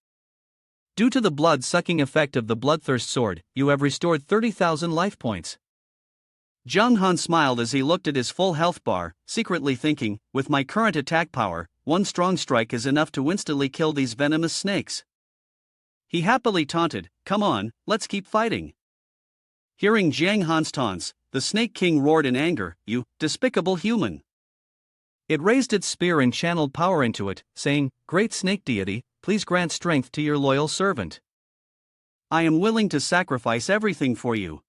[SPEAKER 1] Due to the blood-sucking effect of the Bloodthirst Sword, you have restored 30,000 life points.
[SPEAKER 2] Zhang Han smiled as he looked at his full health bar, secretly thinking, with my current attack power, one strong strike is enough to instantly kill these venomous snakes. He happily taunted, come on, let's keep fighting. Hearing Zhang Han's taunts, the Snake King roared in anger, you despicable human.
[SPEAKER 1] It raised its spear and channeled power into it, saying, Great Snake Deity, please grant strength to your loyal servant.
[SPEAKER 2] I am willing to sacrifice everything for you.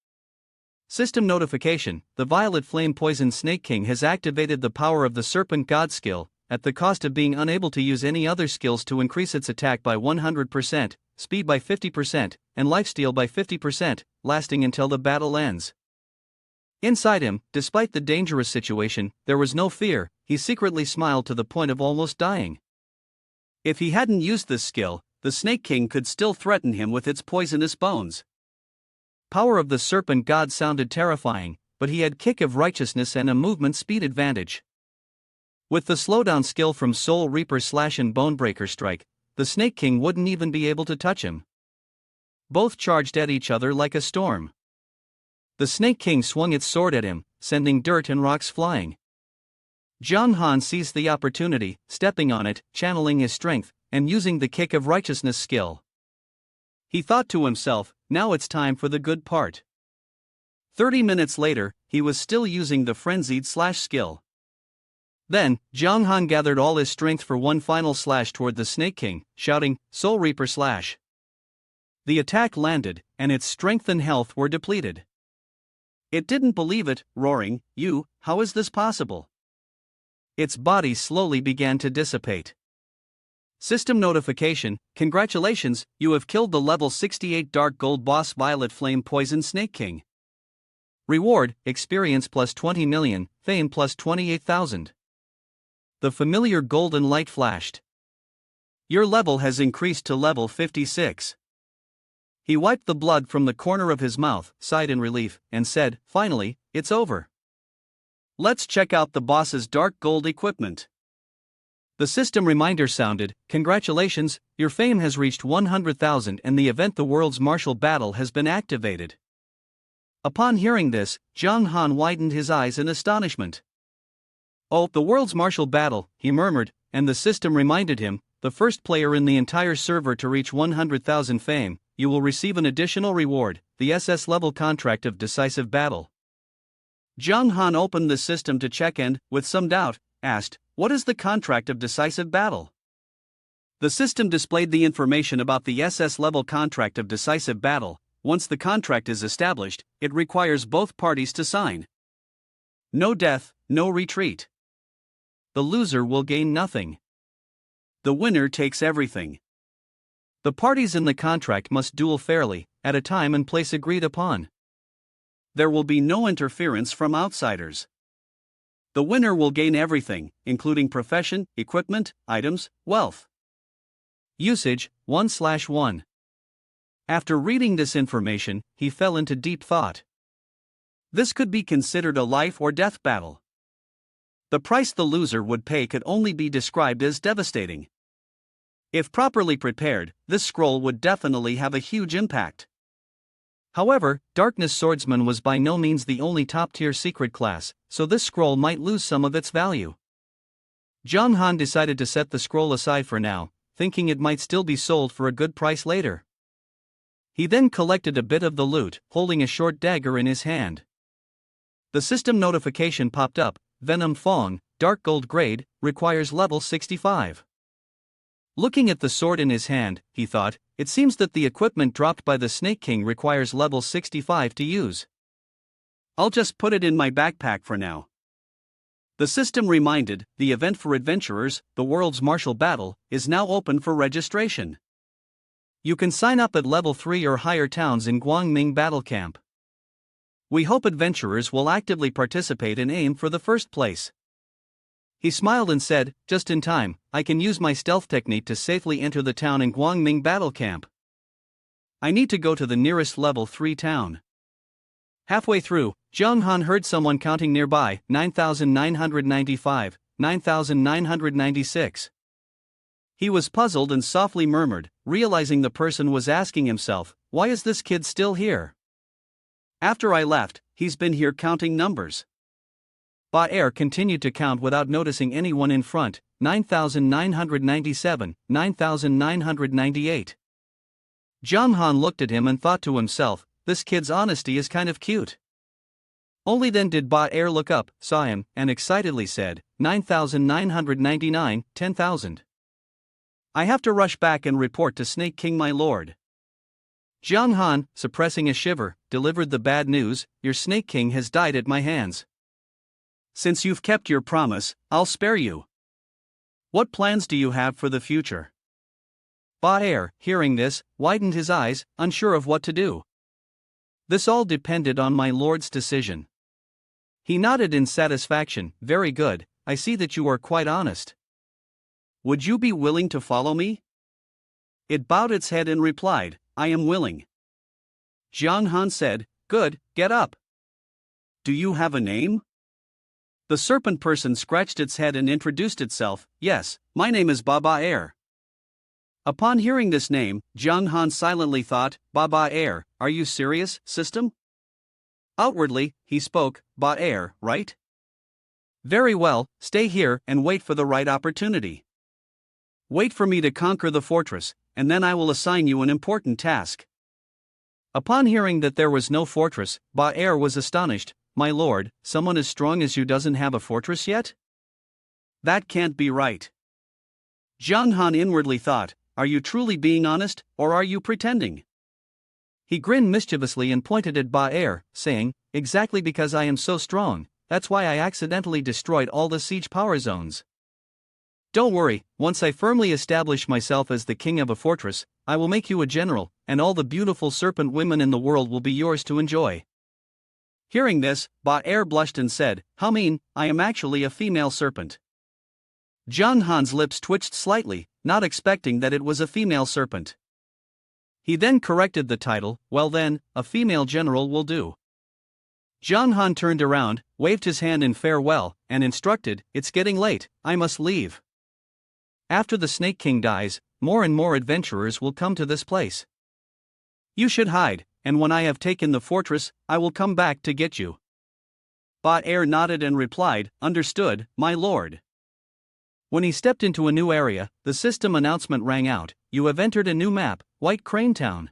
[SPEAKER 1] System notification, the Violet Flame Poison Snake King has activated the power of the Serpent God skill, at the cost of being unable to use any other skills to increase its attack by 100%, speed by 50%, and lifesteal by 50%, lasting until the battle ends. Inside him, despite the dangerous situation, there was no fear. He secretly smiled to the point of almost dying.
[SPEAKER 2] If he hadn't used this skill, the Snake King could still threaten him with its poisonous bones.
[SPEAKER 1] Power of the Serpent God sounded terrifying, but he had Kick of Righteousness and a movement speed advantage. With the slowdown skill from Soul Reaper Slash and Bonebreaker Strike, the Snake King wouldn't even be able to touch him. Both charged at each other like a storm. The Snake King swung its sword at him, sending dirt and rocks flying. Zhang Han seized the opportunity, stepping on it, channeling his strength, and using the Kick of Righteousness skill. He thought to himself, now it's time for the good part. 30 minutes later, he was still using the Frenzied Slash skill. Then, Zhang Han gathered all his strength for one final slash toward the Snake King, shouting, Soul Reaper Slash. The attack landed, and its strength and health were depleted. It didn't believe it, roaring, how is this possible? Its body slowly began to dissipate. System notification, congratulations, you have killed the level 68 Dark Gold boss Violet Flame Poison Snake King. Reward, experience plus 20 million, fame plus 28,000. The familiar golden light flashed. Your level has increased to level 56. He wiped the blood from the corner of his mouth, sighed in relief, and said, finally, it's over. Let's check out the boss's dark gold equipment. The system reminder sounded, congratulations, your fame has reached 100,000 and the event the world's martial battle has been activated. Upon hearing this, Zhang Han widened his eyes in astonishment. Oh, the world's martial battle, he murmured, and the system reminded him, the first player in the entire server to reach 100,000 fame, you will receive an additional reward, the SS level contract of decisive battle. Zhang Han opened the system to check and, with some doubt, asked, what is the contract of decisive battle? The system displayed the information about the SS level contract of decisive battle. Once the contract is established, it requires both parties to sign. No death, no retreat. The loser will gain nothing. The winner takes everything. The parties in the contract must duel fairly, at a time and place agreed upon. There will be no interference from outsiders.
[SPEAKER 2] The winner will gain everything, including profession, equipment, items, wealth.
[SPEAKER 1] Usage 1/1. After reading this information, he fell into deep thought.
[SPEAKER 2] This could be considered a life or death battle. The price the loser would pay could only be described as devastating. If properly prepared, this scroll would definitely have a huge impact.
[SPEAKER 1] However, Darkness Swordsman was by no means the only top-tier secret class, so this scroll might lose some of its value. Jong Han decided to set the scroll aside for now, thinking it might still be sold for a good price later. He then collected a bit of the loot, holding a short dagger in his hand. The system notification popped up: Venom Fong, Dark Gold Grade, requires level 65. Looking at the sword in his hand, he thought, it seems that the equipment dropped by the Snake King requires level 65 to use.
[SPEAKER 2] I'll just put it in my backpack for now. The system reminded, the event for adventurers, the world's martial battle, is now open for registration.
[SPEAKER 1] You can sign up at level 3 or higher towns in Guangming Battle Camp. We hope adventurers will actively participate and aim for the first place. He smiled and said, just in time, I can use my stealth technique to safely enter the town in Guangming Battle Camp. I need to go to the nearest level 3 town. Halfway through, Jong Han heard someone counting nearby, 9,995, 9,996. He was puzzled and softly murmured, realizing the person was asking himself, why is this kid still here?
[SPEAKER 2] After I left, he's been here counting numbers.
[SPEAKER 1] Ba-er continued to count without noticing anyone in front, 9,997, 9,998. Jong Han looked at him and thought to himself, this kid's honesty is kind of cute. Only then did Ba-er look up, saw him, and excitedly said, 9,999, 10,000. I have to rush back and report to Snake King my lord. Jong Han, suppressing a shiver, delivered the bad news, your Snake King has died at my hands.
[SPEAKER 2] Since you've kept your promise, I'll spare you. What plans do you have for the future?
[SPEAKER 1] Ba-er, hearing this, widened his eyes, unsure of what to do. This all depended on my lord's decision. He nodded in satisfaction, very good, I see that you are quite honest.
[SPEAKER 2] Would you be willing to follow me? It bowed its head and replied, I am willing. Jong Han said, good, get up. Do you have a name? The serpent person scratched its head and introduced itself, yes, my name is Ba-er. Upon hearing this name, Jong Han silently thought, Ba-er, are you serious, system? Outwardly, he spoke, Ba-er, right? Very well, stay here and wait for the right opportunity. Wait for me to conquer the fortress, and then I will assign you an important task.
[SPEAKER 1] Upon hearing that there was no fortress, Ba-er was astonished. My lord, someone as strong as you doesn't have a fortress yet?
[SPEAKER 2] That can't be right. Jong Han inwardly thought, are you truly being honest, or are you pretending?
[SPEAKER 1] He grinned mischievously and pointed at Ba-er, saying, exactly because I am so strong, that's why I accidentally destroyed all the siege power zones. Don't worry, once I firmly establish myself as the king of a fortress, I will make you a general, and all the beautiful serpent women in the world will be yours to enjoy.
[SPEAKER 2] Hearing this, Ba-er blushed and said, how mean, I am actually a female serpent. Jong Han's lips twitched slightly, not expecting that it was a female serpent.
[SPEAKER 1] He then corrected the title, well then, a female general will do. Jong Han turned around, waved his hand in farewell, and instructed, it's getting late, I must leave. After the Snake King dies, more and more adventurers will come to this place. You should hide, and when I have taken the fortress, I will come back to get you.
[SPEAKER 2] Ba-er nodded and replied, understood, my lord.
[SPEAKER 1] When he stepped into a new area, the system announcement rang out, you have entered a new map, White Crane Town.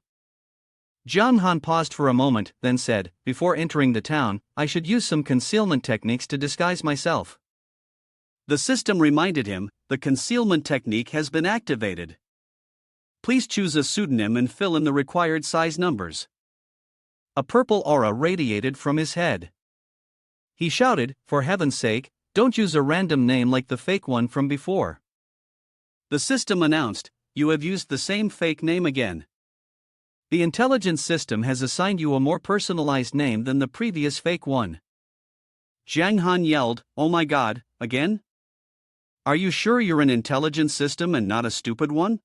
[SPEAKER 1] Jong Han paused for a moment, then said, before entering the town, I should use some concealment techniques to disguise myself.
[SPEAKER 2] The system reminded him, the concealment technique has been activated. Please choose a pseudonym and fill in the required size numbers.
[SPEAKER 1] A purple aura radiated from his head. He shouted, for heaven's sake, don't use a random name like the fake one from before.
[SPEAKER 2] The system announced, you have used the same fake name again.
[SPEAKER 1] The intelligence system has assigned you a more personalized name than the previous fake one.
[SPEAKER 2] Jiang Han yelled, "Oh my god, again? Are you sure you're an intelligent system and not a stupid one?"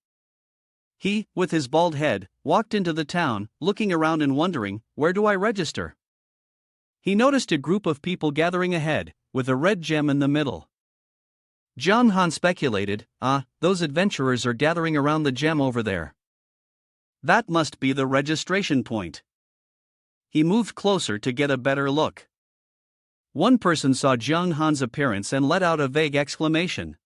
[SPEAKER 2] He, with his bald head, walked into the town, looking around and wondering, where do I register? He noticed a group of people gathering ahead, with a red gem in the middle. Jiang Han speculated, those adventurers are gathering around the gem over there. That must be the registration point. He moved closer to get a better look. One person saw Jiang Han's appearance and let out a vague exclamation.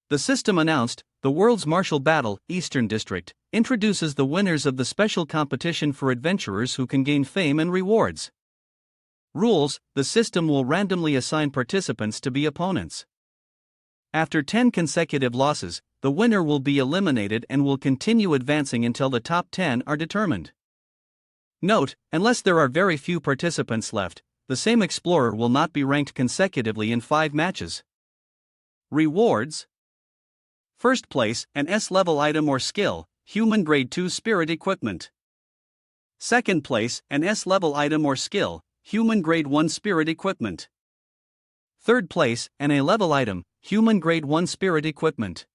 [SPEAKER 2] The system announced, "The World's Martial Battle, Eastern District, introduces the winners of the special competition for adventurers who can gain fame and rewards. Rules: the system will randomly assign participants to be opponents. After 10 consecutive losses, the winner will be eliminated and will continue advancing until the top 10 are determined. Note, unless there are very few participants left, the same explorer will not be ranked consecutively in 5 matches. Rewards: First place, an S-level item or skill, human grade 2 spirit equipment. Second place, an S-level item or skill, human grade 1 spirit equipment. Third place, an A-level item, human grade 1 spirit equipment.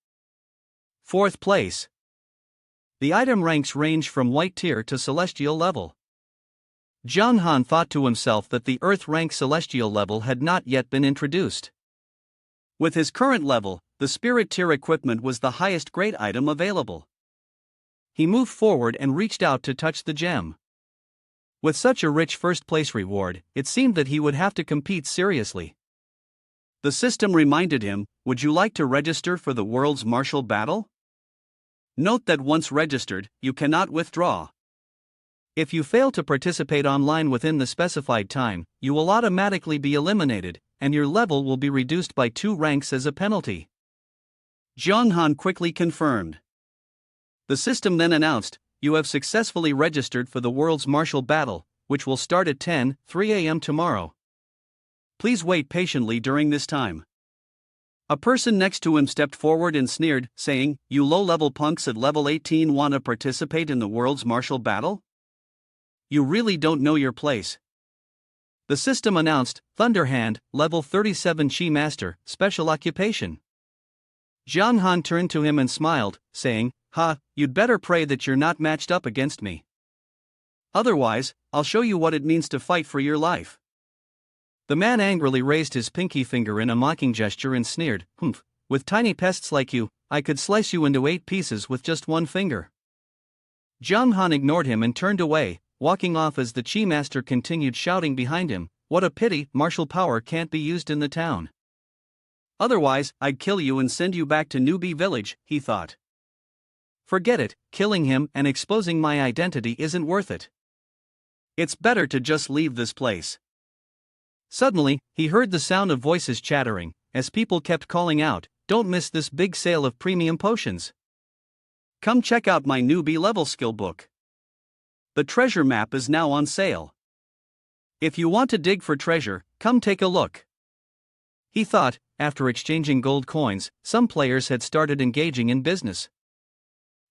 [SPEAKER 2] Fourth place. The item ranks range from white tier to celestial level. Jiang Han thought to himself that the Earth rank celestial level had not yet been introduced. With his current level, the spirit tier equipment was the highest grade item available. He moved forward and reached out to touch the gem. With such a rich first place reward, it seemed that he would have to compete seriously. The system reminded him, "Would you like to register for the world's martial battle? Note that once registered, you cannot withdraw. If you fail to participate online within the specified time, you will automatically be eliminated, and your level will be reduced by 2 ranks as a penalty." Jiang Han quickly confirmed. The system then announced, "You have successfully registered for the world's martial battle, which will start at 10:03 a.m. tomorrow. Please wait patiently during this time." A person next to him stepped forward and sneered, saying, "You low-level punks at level 18 want to participate in the world's martial battle? You really don't know your place." The system announced, "Thunderhand, level 37 Chi Master, special occupation." Jiang Han turned to him and smiled, saying, "You'd better pray that you're not matched up against me. Otherwise, I'll show you what it means to fight for your life." The man angrily raised his pinky finger in a mocking gesture and sneered, "With tiny pests like you, I could slice you into 8 pieces with just one finger." Jiang Han ignored him and turned away, walking off as the Chi Master continued shouting behind him, "What a pity, martial power can't be used in the town. Otherwise, I'd kill you and send you back to Newbie Village," he thought. "Forget it, killing him and exposing my identity isn't worth it. It's better to just leave this place." Suddenly, he heard the sound of voices chattering, as people kept calling out, "Don't miss this big sale of premium potions. Come check out my newbie level skill book. The treasure map is now on sale. If you want to dig for treasure, come take a look." He thought, after exchanging gold coins, some players had started engaging in business.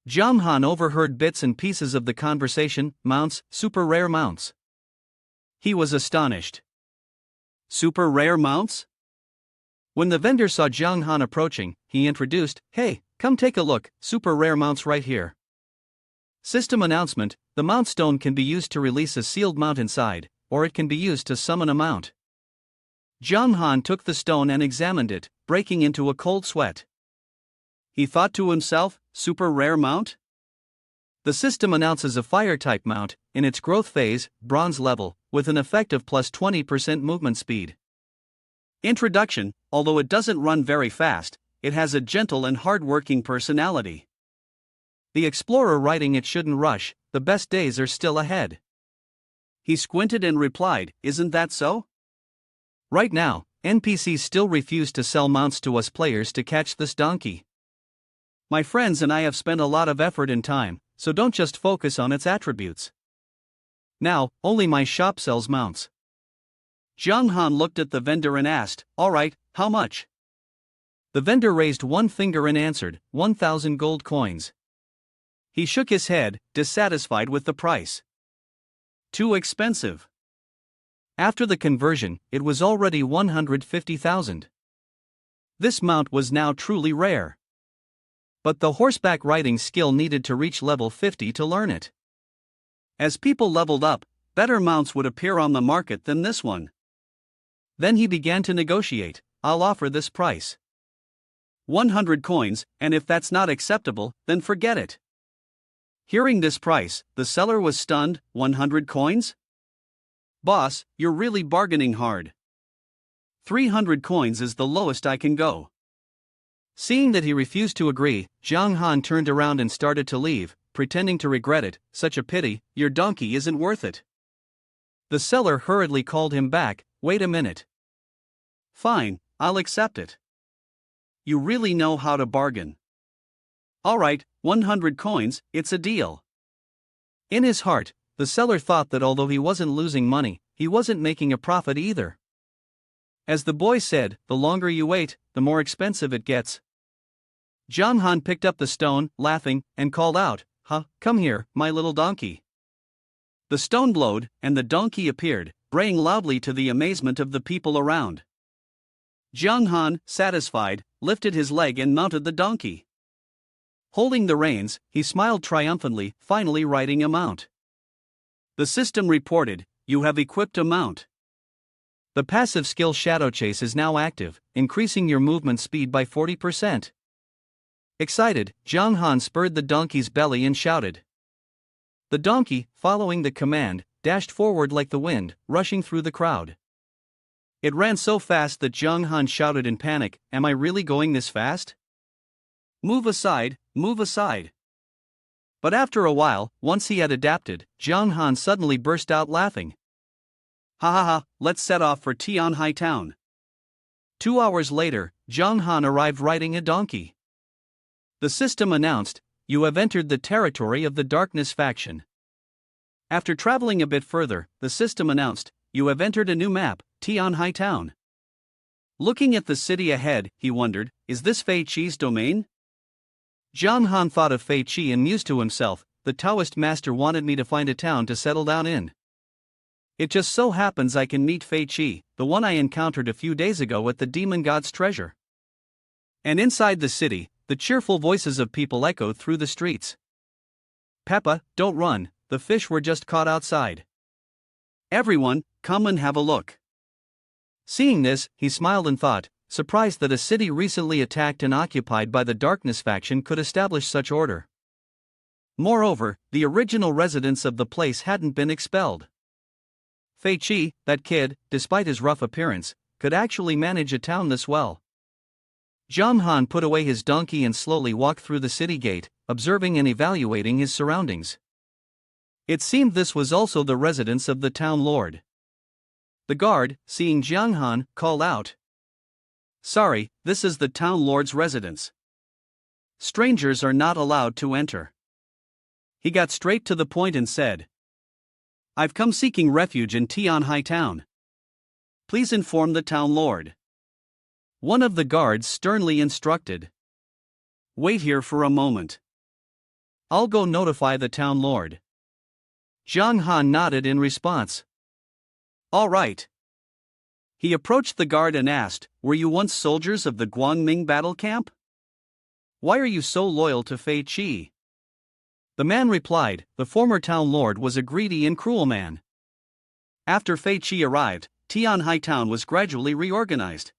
[SPEAKER 2] Jiang Han overheard bits and pieces of the conversation. Mounts, super rare mounts. He was astonished. Super rare mounts? When the vendor saw Jiang Han approaching, he introduced, "Hey, come take a look, super rare mounts right here." System announcement: the mount stone can be used to release a sealed mount inside, or it can be used to summon a mount. Jiang Han took the stone and examined it, breaking into a cold sweat. He thought to himself, super rare mount? The system announces a fire-type mount, in its growth phase, bronze level, with an effect of plus 20% movement speed. Introduction: although it doesn't run very fast, it has a gentle and hard-working personality. The explorer writing it shouldn't rush, the best days are still ahead. He squinted and replied, "Isn't that so?" Right now, NPCs still refuse to sell mounts to us players to catch this donkey. My friends and I have spent a lot of effort and time, so don't just focus on its attributes. Now, only my shop sells mounts. Jiang Han looked at the vendor and asked, "Alright, how much?" The vendor raised one finger and answered, 1,000 gold coins. He shook his head, dissatisfied with the price. Too expensive.
[SPEAKER 1] After the conversion, it was already 150,000. This mount was now truly rare. But the horseback riding skill needed to reach level 50 to learn it. As people leveled up, better mounts would appear on the market than this one. Then he began to negotiate. I'll offer this price. 100 coins, and if that's not acceptable, then forget it. Hearing this price, the seller was stunned. 100 coins? Boss, you're really bargaining hard. 300 coins is the lowest I can go. Seeing that he refused to agree, Zhang Han turned around and started to leave, pretending to regret it. Such a pity, your donkey isn't worth it. The seller hurriedly called him back. Wait a minute. Fine, I'll accept it. You really know how to bargain. Alright, 100 coins, it's a deal. In his heart, the seller thought that although he wasn't losing money, he wasn't making a profit either. As the boy said, the longer you wait, the more expensive it gets. Zhang Han picked up the stone, laughing, and called out, come here, my little donkey. The stone glowed, and the donkey appeared, braying loudly to the amazement of the people around. Zhang Han, satisfied, lifted his leg and mounted the donkey. Holding the reins, he smiled triumphantly, finally riding a mount. The system reported, you have equipped a mount. The passive skill Shadow Chase is now active, increasing your movement speed by 40%. Excited, Zhang Han spurred the donkey's belly and shouted. The donkey, following the command, dashed forward like the wind, rushing through the crowd. It ran so fast that Zhang Han shouted in panic, am I really going this fast? Move aside, move aside. But after a while, once he had adapted, Zhang Han suddenly burst out laughing. Ha ha ha, let's set off for Tianhai town. 2 hours later, Zhang Han arrived riding a donkey. The system announced, you have entered the territory of the Darkness faction. After traveling a bit further, the system announced, you have entered a new map, Tianhai town. Looking at the city ahead, he wondered, is this Fei Qi's domain? Zhang Han thought of Fei Qi and mused to himself, the Taoist master wanted me to find a town to settle down in. It just so happens I can meet Fei Qi, the one I encountered a few days ago at the demon god's treasure. And inside the city, the cheerful voices of people echoed through the streets. Peppa, don't run, the fish were just caught outside. Everyone, come and have a look. Seeing this, he smiled and thought, surprised that a city recently attacked and occupied by the Darkness faction could establish such order. Moreover, the original residents of the place hadn't been expelled. Fei Qi, that kid, despite his rough appearance, could actually manage a town this well. Zhang Han put away his donkey and slowly walked through the city gate, observing and evaluating his surroundings. It seemed this was also the residence of the town lord. The guard, seeing Zhang Han, called out. Sorry, this is the town lord's residence. Strangers are not allowed to enter. He got straight to the point and said, I've come seeking refuge in Tianhai town. Please inform the town lord. One of the guards sternly instructed. Wait here for a moment. I'll go notify the town lord. Zhang Han nodded in response. All right. He approached the guard and asked, were you once soldiers of the Guangming battle camp? Why are you so loyal to Fei Qi? The man replied, the former town lord was a greedy and cruel man. After Fei Qi arrived, Tianhai town was gradually reorganized.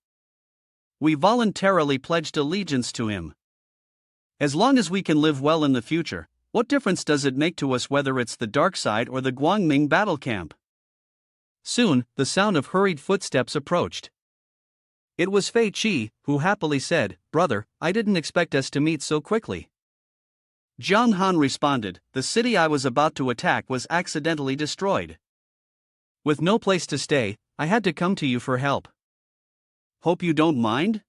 [SPEAKER 1] We voluntarily pledged allegiance to him. As long as we can live well in the future, what difference does it make to us whether it's the dark side or the Guangming battle camp? Soon, the sound of hurried footsteps approached. It was Fei Qi, who happily said, Brother, I didn't expect us to meet so quickly. Zhang Han responded, the city I was about to attack was accidentally destroyed. With no place to stay, I had to come to you for help. Hope you don't mind?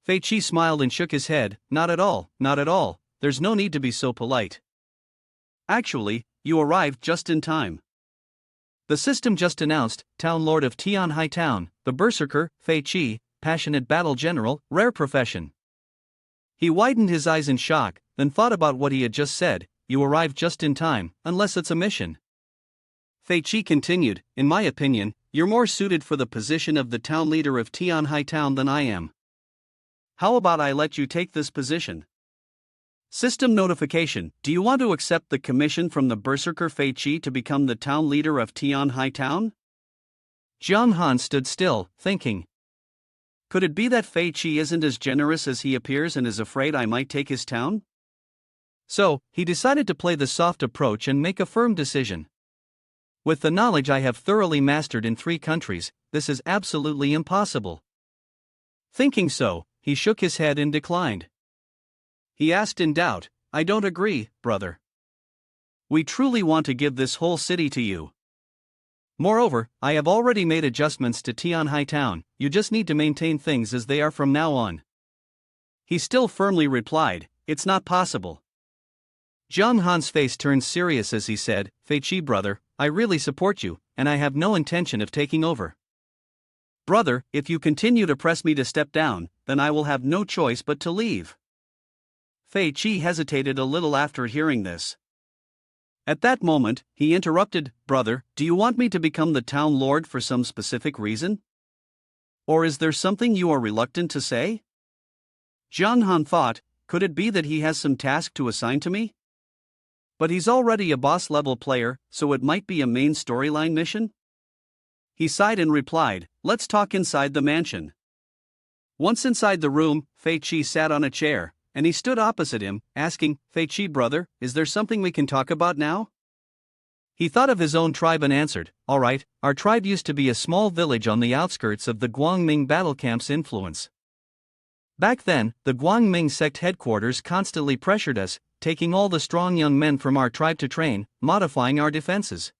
[SPEAKER 1] Fei Qi smiled and shook his head, not at all, not at all, there's no need to be so polite. Actually, you arrived just in time. The system just announced, Town Lord of Tianhai Town, the Berserker, Fei Qi, passionate battle general, rare profession. He widened his eyes in shock, then thought about what he had just said, you arrived just in time, unless it's a mission. Fei Qi continued, in my opinion,
[SPEAKER 2] You're more suited for the position of the town leader of Tianhai Town than I am. How about I let you take this position? System notification: do you want to accept the commission from the berserker Fei Qi to become the town leader of Tianhai Town?
[SPEAKER 1] Jiang Han stood still, thinking.
[SPEAKER 2] Could it be that Fei Qi isn't as generous as he appears and is afraid I might take his town?
[SPEAKER 1] So, he decided to play the soft approach and make a firm decision. With the knowledge I have thoroughly mastered in 3 countries, this is absolutely impossible. Thinking so, he shook his head and declined. He asked in doubt, I don't agree, brother. We truly want to give this whole city to you. Moreover, I have already made adjustments to Tianhai Town, you just need to maintain things as they are from now on. He still firmly replied, it's not possible. Jiang Han's face turned serious as he said, Fei Qi brother, I really support you, and I have no intention of taking over. Brother, if you continue to press me to step down, then I will have no choice but to leave. Fei Qi hesitated a little after hearing this. At that moment, he interrupted, brother, do you want me to become the town lord for some specific reason? Or is there something you are reluctant to say? Jiang Han thought, could it be that he has some task to assign to me? But he's already a boss-level player, so it might be a main storyline mission? He sighed and replied, let's talk inside the mansion. Once inside the room, Fei Qi sat on a chair, and he stood opposite him, asking, Fei Qi brother, is there something we can talk about now? He thought of his own tribe and answered, all right, our tribe used to be a small village on the outskirts of the Guangming battle camp's influence. Back then, the Guangming sect headquarters constantly pressured us, taking all the strong young men from our tribe to train, modifying our defenses.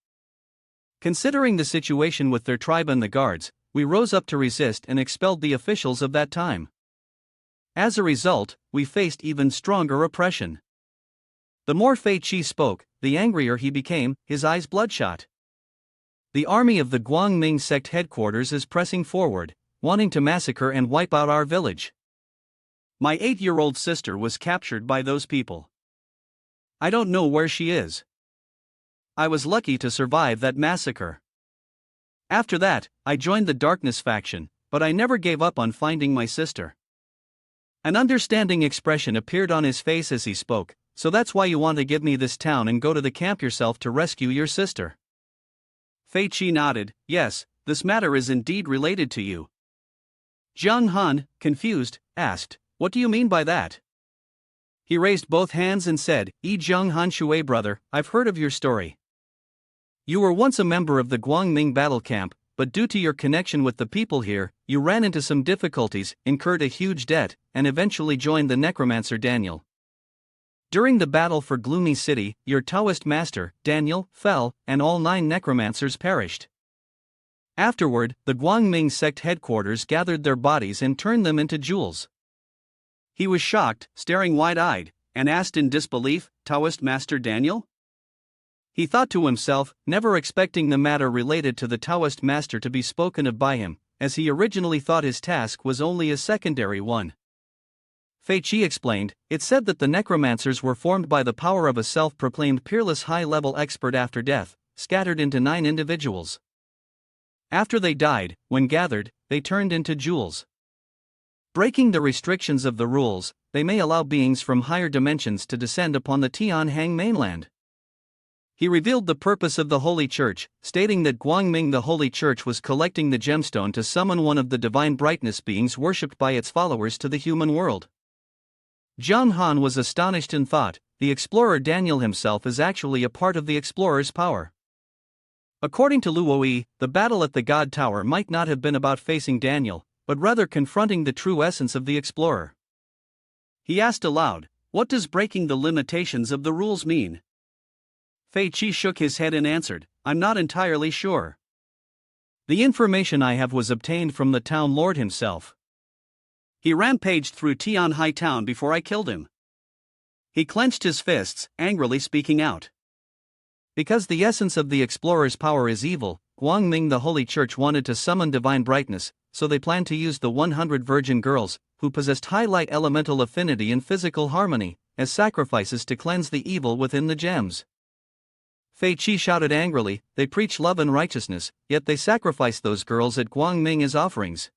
[SPEAKER 1] Considering the situation with their tribe and the guards, we rose up to resist and expelled the officials of that time. As a result, we faced even stronger oppression. The more Fei Qi spoke, the angrier he became, his eyes bloodshot. The army of the Guangming sect headquarters is pressing forward, wanting to massacre and wipe out our village. My 8-year-old sister was captured by those people. I don't know where she is. I was lucky to survive that massacre. After that, I joined the Darkness faction, but I never gave up on finding my sister. An understanding expression appeared on his face as he spoke, so that's why you want to give me this town and go to the camp yourself to rescue your sister. Fei Qi nodded, yes, this matter is indeed related to you. Jiang Han, confused, asked, what do you mean by that? He raised both hands and said, Jiang Han Shui brother, I've heard of your story. You were once a member of the Guangming battle camp, but due to your connection with the people here, you ran into some difficulties, incurred a huge debt, and eventually joined the necromancer Daniel. During the battle for Gloomy City, your Taoist master, Daniel, fell, and all 9 necromancers perished. Afterward, the Guangming sect headquarters gathered their bodies and turned them into jewels. He was shocked, staring wide-eyed, and asked in disbelief, Taoist master Daniel? He thought to himself, never expecting the matter related to the Taoist master to be spoken of by him, as he originally thought his task was only a secondary one. Fei Qi explained, it said that the necromancers were formed by the power of a self-proclaimed peerless high-level expert after death, scattered into 9 individuals. After they died, when gathered, they turned into jewels. Breaking the restrictions of the rules, they may allow beings from higher dimensions to descend upon the Tianhang mainland. He revealed the purpose of the Holy Church, stating that Guangming the Holy Church was collecting the gemstone to summon one of the divine brightness beings worshipped by its followers to the human world. Jiang Han was astonished and thought, the explorer Daniel himself is actually a part of the explorer's power. According to Luoyi, the battle at the God Tower might not have been about facing Daniel, but rather confronting the true essence of the explorer. He asked aloud, what does breaking the limitations of the rules mean? Fei Qi shook his head and answered, I'm not entirely sure. The information I have was obtained from the town lord himself. He rampaged through Tianhai town before I killed him. He clenched his fists, angrily speaking out. Because the essence of the explorer's power is evil, Guangming the Holy Church wanted to summon divine brightness, so they planned to use the 100 virgin girls, who possessed high light elemental affinity and physical harmony, as sacrifices to cleanse the evil within the gems. Fei Qi shouted angrily, they preach love and righteousness, yet they sacrifice those girls at Guangming as offerings.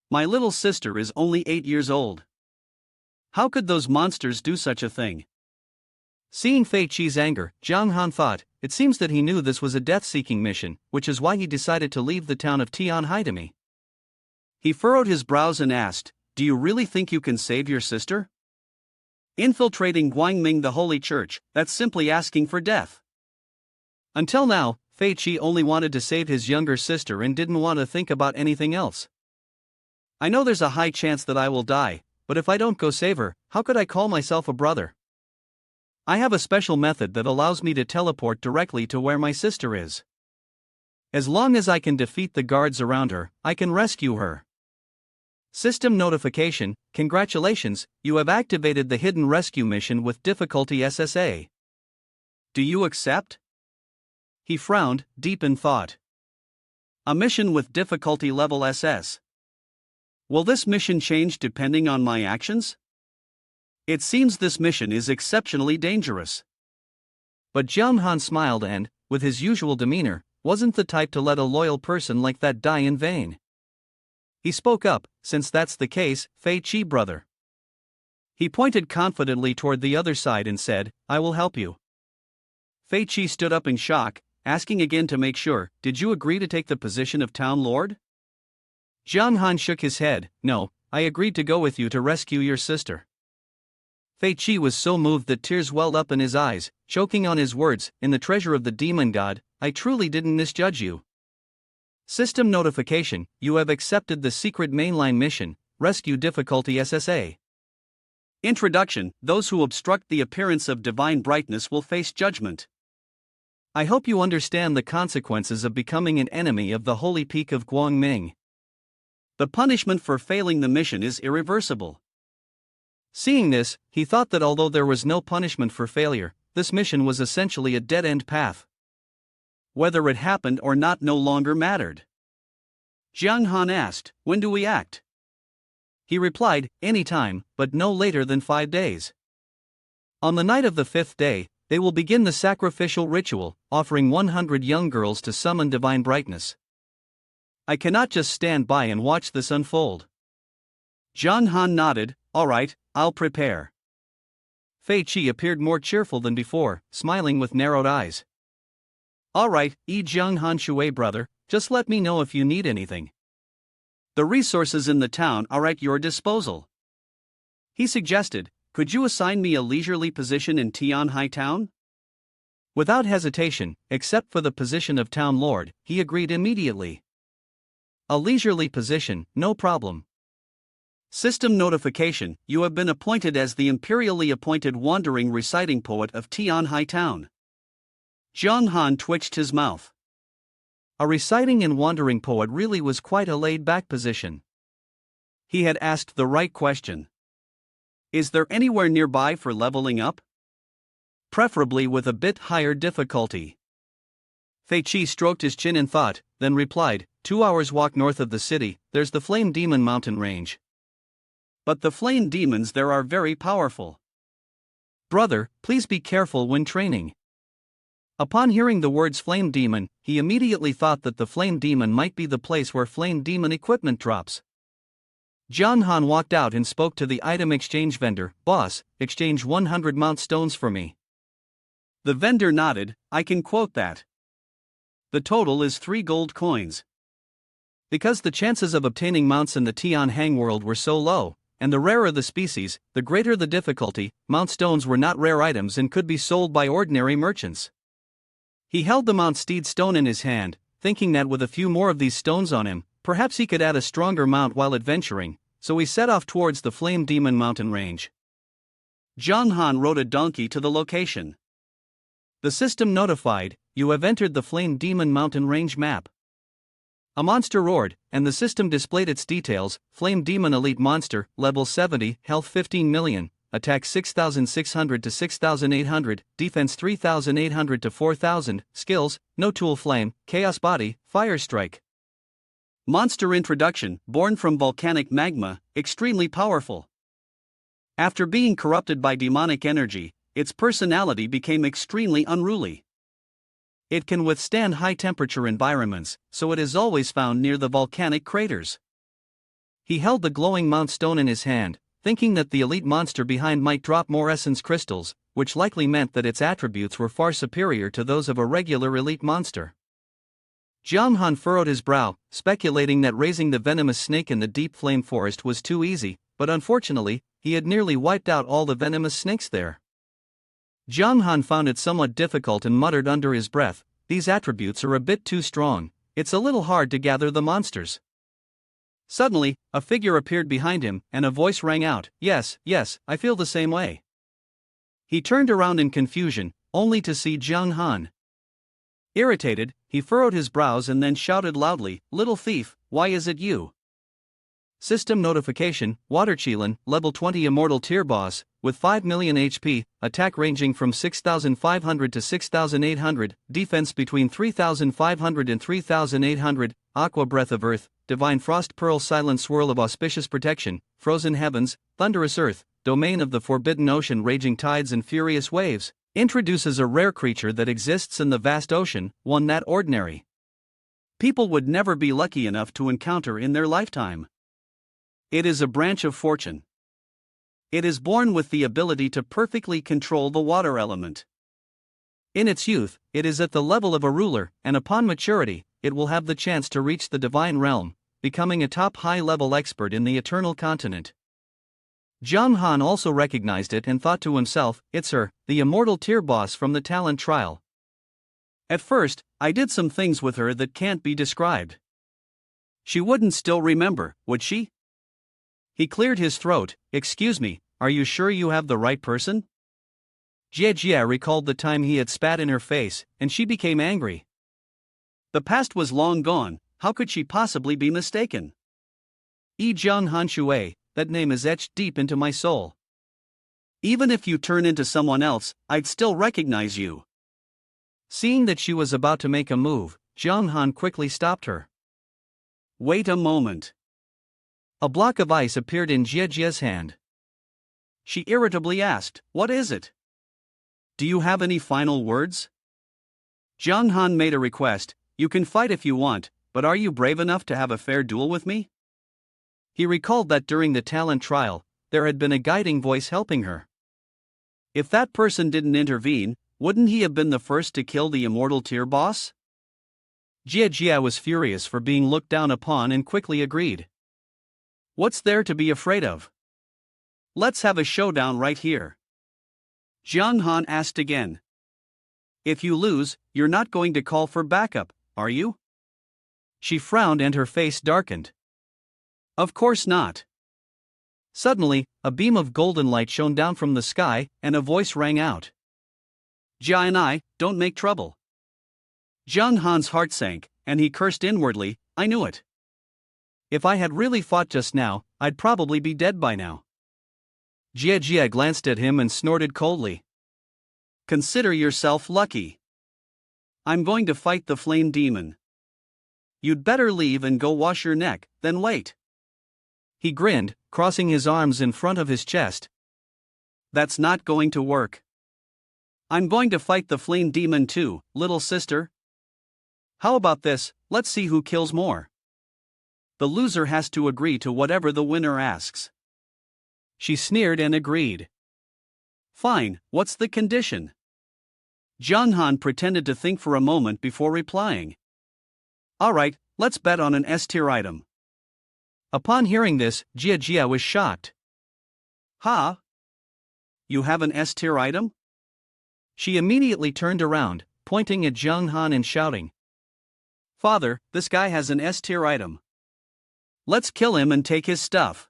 [SPEAKER 2] My little sister is only 8 years old. How could those monsters do such a thing?
[SPEAKER 1] Seeing Fei Qi's anger, Jiang Han thought, it seems that he knew this was a death-seeking mission, which is why he decided to leave the town of Tianhai to me.
[SPEAKER 2] He furrowed his brows and asked, do you really think you can save your sister? Infiltrating Guangming the Holy Church, that's simply asking for death.
[SPEAKER 1] Until now, Fei Qi only wanted to save his younger sister and didn't want to think about anything else. I know there's a high chance that I will die, but if I don't go save her, how could I call myself a brother? I have a special method that allows me to teleport directly to where my sister is. As long as I can defeat the guards around her, I can rescue her. System notification, congratulations, you have activated the hidden rescue mission with difficulty SSA.
[SPEAKER 2] Do you accept?
[SPEAKER 1] He frowned, deep in thought.
[SPEAKER 2] A mission with difficulty level SS. Will this mission change depending on my actions? It seems this mission is exceptionally dangerous.
[SPEAKER 1] But Jiang Han smiled and, with his usual demeanor, wasn't the type to let a loyal person like that die in vain. He spoke up, since that's the case, Fei Qi brother. He pointed confidently toward the other side and said, I will help you. Fei Qi stood up in shock, asking again to make sure, did you agree to take the position of town lord? Jiang Han shook his head, no, I agreed to go with you to rescue your sister. Fei Qi was so moved that tears welled up in his eyes, choking on his words, in the treasure of the demon god, I truly didn't misjudge you. System notification, you have accepted the secret mainline mission, rescue difficulty SSA.
[SPEAKER 2] Introduction, those who obstruct the appearance of divine brightness will face judgment.
[SPEAKER 1] I hope you understand the consequences of becoming an enemy of the holy peak of Guangming.
[SPEAKER 2] The punishment for failing the mission is irreversible.
[SPEAKER 1] Seeing this, he thought that although there was no punishment for failure, this mission was essentially a dead-end path.
[SPEAKER 2] Whether it happened or not no longer mattered. Jiang Han asked, when do we act?
[SPEAKER 1] He replied, any time, but no later than 5 days. On the night of the 5th day, they will begin the sacrificial ritual, offering 100 young girls to summon divine brightness. I cannot just stand by and watch this unfold.
[SPEAKER 2] Jiang Han nodded, all right, I'll prepare.
[SPEAKER 1] Fei Qi appeared more cheerful than before, smiling with narrowed eyes. All right, Jiang Han Shui brother, just let me know if you need anything.
[SPEAKER 2] The resources in the town are at your disposal. He suggested, could you assign me a leisurely position in Tianhai town?
[SPEAKER 1] Without hesitation, except for the position of town lord, he agreed immediately. A leisurely position, no problem.
[SPEAKER 2] System notification, you have been appointed as the imperially appointed wandering reciting poet of Tianhai town. Jiang Han twitched his mouth.
[SPEAKER 1] A reciting and wandering poet really was quite a laid-back position.
[SPEAKER 2] He had asked the right question. Is there anywhere nearby for leveling up?
[SPEAKER 1] Preferably with a bit higher difficulty. Fei Qi stroked his chin in thought, then replied, 2 hours walk north of the city, there's the Flame Demon mountain range.
[SPEAKER 2] But the flame demons there are very powerful.
[SPEAKER 1] Brother, please be careful when training. Upon hearing the words Flame Demon, he immediately thought that the Flame Demon might be the place where Flame Demon equipment drops. Jiang Han walked out and spoke to the item exchange vendor, boss, exchange 100 mount stones for me.
[SPEAKER 2] The vendor nodded, I can quote that. The total is 3 gold coins.
[SPEAKER 1] Because the chances of obtaining mounts in the Tianhang world were so low, and the rarer the species, the greater the difficulty, mount stones were not rare items and could be sold by ordinary merchants. He held the mount steed stone in his hand, thinking that with a few more of these stones on him, perhaps he could add a stronger mount while adventuring, so he set off towards the Flame Demon mountain range.
[SPEAKER 2] Jiang Han rode a donkey to the location.
[SPEAKER 1] The system notified, you have entered the Flame Demon mountain range map. A monster roared, and the system displayed its details, Flame Demon Elite Monster, Level 70, Health 15 million, Attack 6,600 to 6,800, Defense 3,800 to 4,000, Skills, No Tool Flame, Chaos Body, Fire Strike.
[SPEAKER 2] Monster introduction, born from volcanic magma, extremely powerful. After being corrupted by demonic energy, its personality became extremely unruly. It can withstand high-temperature environments, so it is always found near the volcanic craters. He held the glowing Mount Stone in his hand, thinking that the elite monster behind might drop more essence crystals, which likely meant that its attributes were far superior to those of a regular elite monster. Jiang Han furrowed his brow, speculating that raising the venomous snake in the deep flame forest was too easy, but unfortunately, he had nearly wiped out all the venomous snakes there. Jiang Han found it somewhat difficult and muttered under his breath, "These attributes are a bit too strong, it's a little hard to gather the monsters." Suddenly, a figure appeared behind him, and a voice rang out, "Yes, I feel the same way." He turned around in confusion, only to see Jiang Han. Irritated, he furrowed his brows and then shouted loudly, "Little thief, why is it you?" System notification, Waterchilin, level 20 immortal tier boss, with 5 million HP, attack ranging from 6,500 to 6,800, defense between 3,500 and 3,800, Aqua Breath of Earth, Divine Frost Pearl Silent Swirl of Auspicious Protection, Frozen Heavens, Thunderous Earth, Domain of the Forbidden Ocean Raging Tides and Furious Waves, introduces a rare creature that exists in the vast ocean, one that ordinary people would never be lucky enough to encounter in their lifetime. It is a branch of fortune. It is born with the ability to perfectly control the water element. In its youth, it is at the level of a ruler, and upon maturity, it will have the chance to reach the divine realm, becoming a top high-level expert in the eternal continent. Jiang Han also recognized it and thought to himself, "It's her, the immortal tier boss from the talent trial. At first, I did some things with her that can't be described." She wouldn't still remember, would she? He cleared his throat. "Excuse me, are you sure you have the right person?" Jie recalled the time he had spat in her face, and she became angry. The past was long gone, how could she possibly be mistaken? Jiang Han Shui, that name is etched deep into my soul. Even if you turn into someone else, I'd still recognize you. Seeing that she was about to make a move, Jiang Han quickly stopped her. "Wait a moment." A block of ice appeared in Jie's hand. She irritably asked, "What is it? Do you have any final words?" Jiang Han made a request, "You can fight if you want, but are you brave enough to have a fair duel with me?" He recalled that during the talent trial, there had been a guiding voice helping her. If that person didn't intervene, wouldn't he have been the first to kill the immortal tier boss? Jie was furious for being looked down upon and quickly agreed. "What's there to be afraid of? Let's have a showdown right here." Jiang Han asked again. "If you lose, you're not going to call for backup, are you?" She frowned and her face darkened. "Of course not." Suddenly, a beam of golden light shone down from the sky, and a voice rang out. "Jia and I, don't make trouble." Jiang Han's heart sank, and he cursed inwardly, "I knew it. If I had really fought just now, I'd probably be dead by now." Jie glanced at him and snorted coldly. "Consider yourself lucky. I'm going to fight the flame demon. You'd better leave and go wash your neck, then wait." He grinned, crossing his arms in front of his chest. "That's not going to work. I'm going to fight the flame demon too, little sister. How about this, let's see who kills more. The loser has to agree to whatever the winner asks." She sneered and agreed. "Fine, what's the condition?" Jiang Han pretended to think for a moment before replying. "Alright, let's bet on an S-tier item." Upon hearing this, Jie was shocked. "Huh? You have an S-tier item?" She immediately turned around, pointing at Jiang Han and shouting, "Father, this guy has an S-tier item. Let's kill him and take his stuff."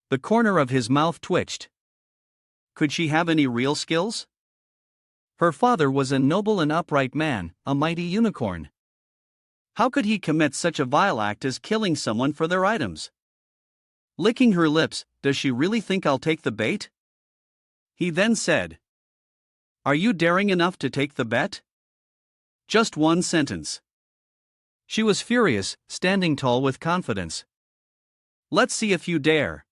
[SPEAKER 2] The corner of his mouth twitched. Could she have any real skills? Her father was a noble and upright man, a mighty unicorn. How could he commit such a vile act as killing someone for their items? Licking her lips, "Does she really think I'll take the bait?" He then said, "Are you daring enough to take the bet?" Just one sentence. She was furious, standing tall with confidence. "Let's see if you dare."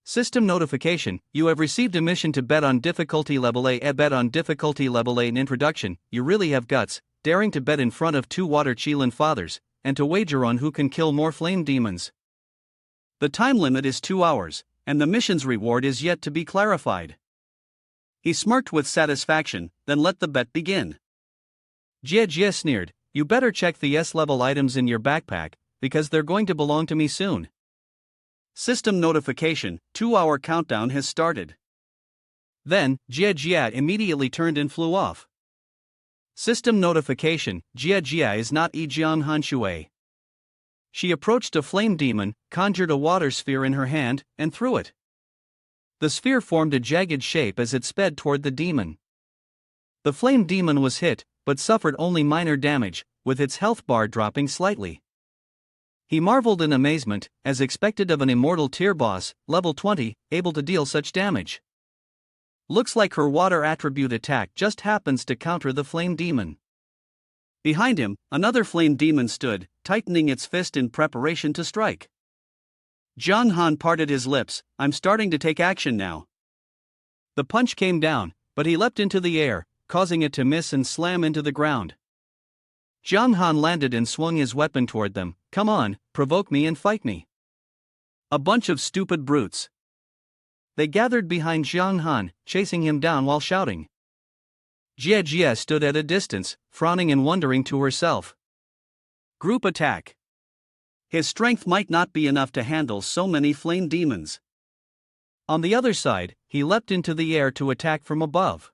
[SPEAKER 1] System notification, you have received a mission to bet on difficulty level A. Bet on difficulty level A. In introduction, you really have guts, daring to bet in front of 2 water Qilin fathers, and to wager on who can kill more flame demons. The time limit is 2 hours, and the mission's reward is yet to be clarified. He smirked with satisfaction, then let the bet begin. Jie sneered, you better check the S-level items in your backpack, because they're going to belong to me soon. System notification, 2-hour countdown has started. Then, Jie immediately turned and flew off. System notification, Jie is not Jiang Hanshui. She approached a flame demon, conjured a water sphere in her hand, and threw it. The sphere formed a jagged shape as it sped toward the demon. The flame demon was hit, but suffered only minor damage, with its health bar dropping slightly. He marveled in amazement, as expected of an immortal tier boss, level 20, able to deal such damage. Looks like her water attribute attack just happens to counter the flame demon. Behind him, another flame demon stood, tightening its fist in preparation to strike. Zhang Han parted his lips, I'm starting to take action now. The punch came down, but he leapt into the air, causing it to miss and slam into the ground. Zhang Han landed and swung his weapon toward them, come on, provoke me and fight me. A bunch of stupid brutes. They gathered behind Zhang Han, chasing him down while shouting. Jie stood at a distance, frowning and wondering to herself. Group attack. His strength might not be enough to handle so many flame demons. On the other side, he leapt into the air to attack from above.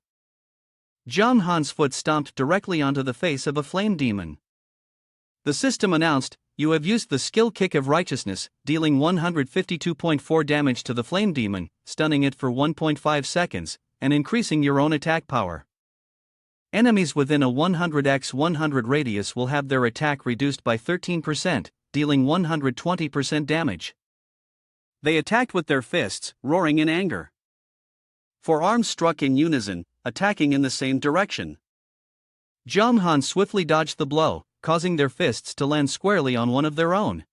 [SPEAKER 1] Zhang Han's foot stomped directly onto the face of a flame demon. The system announced, you have used the skill Kick of Righteousness, dealing 152.4 damage to the flame demon, stunning it for 1.5 seconds, and increasing your own attack power. Enemies within a 100x100 radius will have their attack reduced by 13%, dealing 120% damage. They attacked with their fists, roaring in anger. 4 arms struck in unison, attacking in the same direction. Zhang Han swiftly dodged the blow, causing their fists to land squarely on one of their own.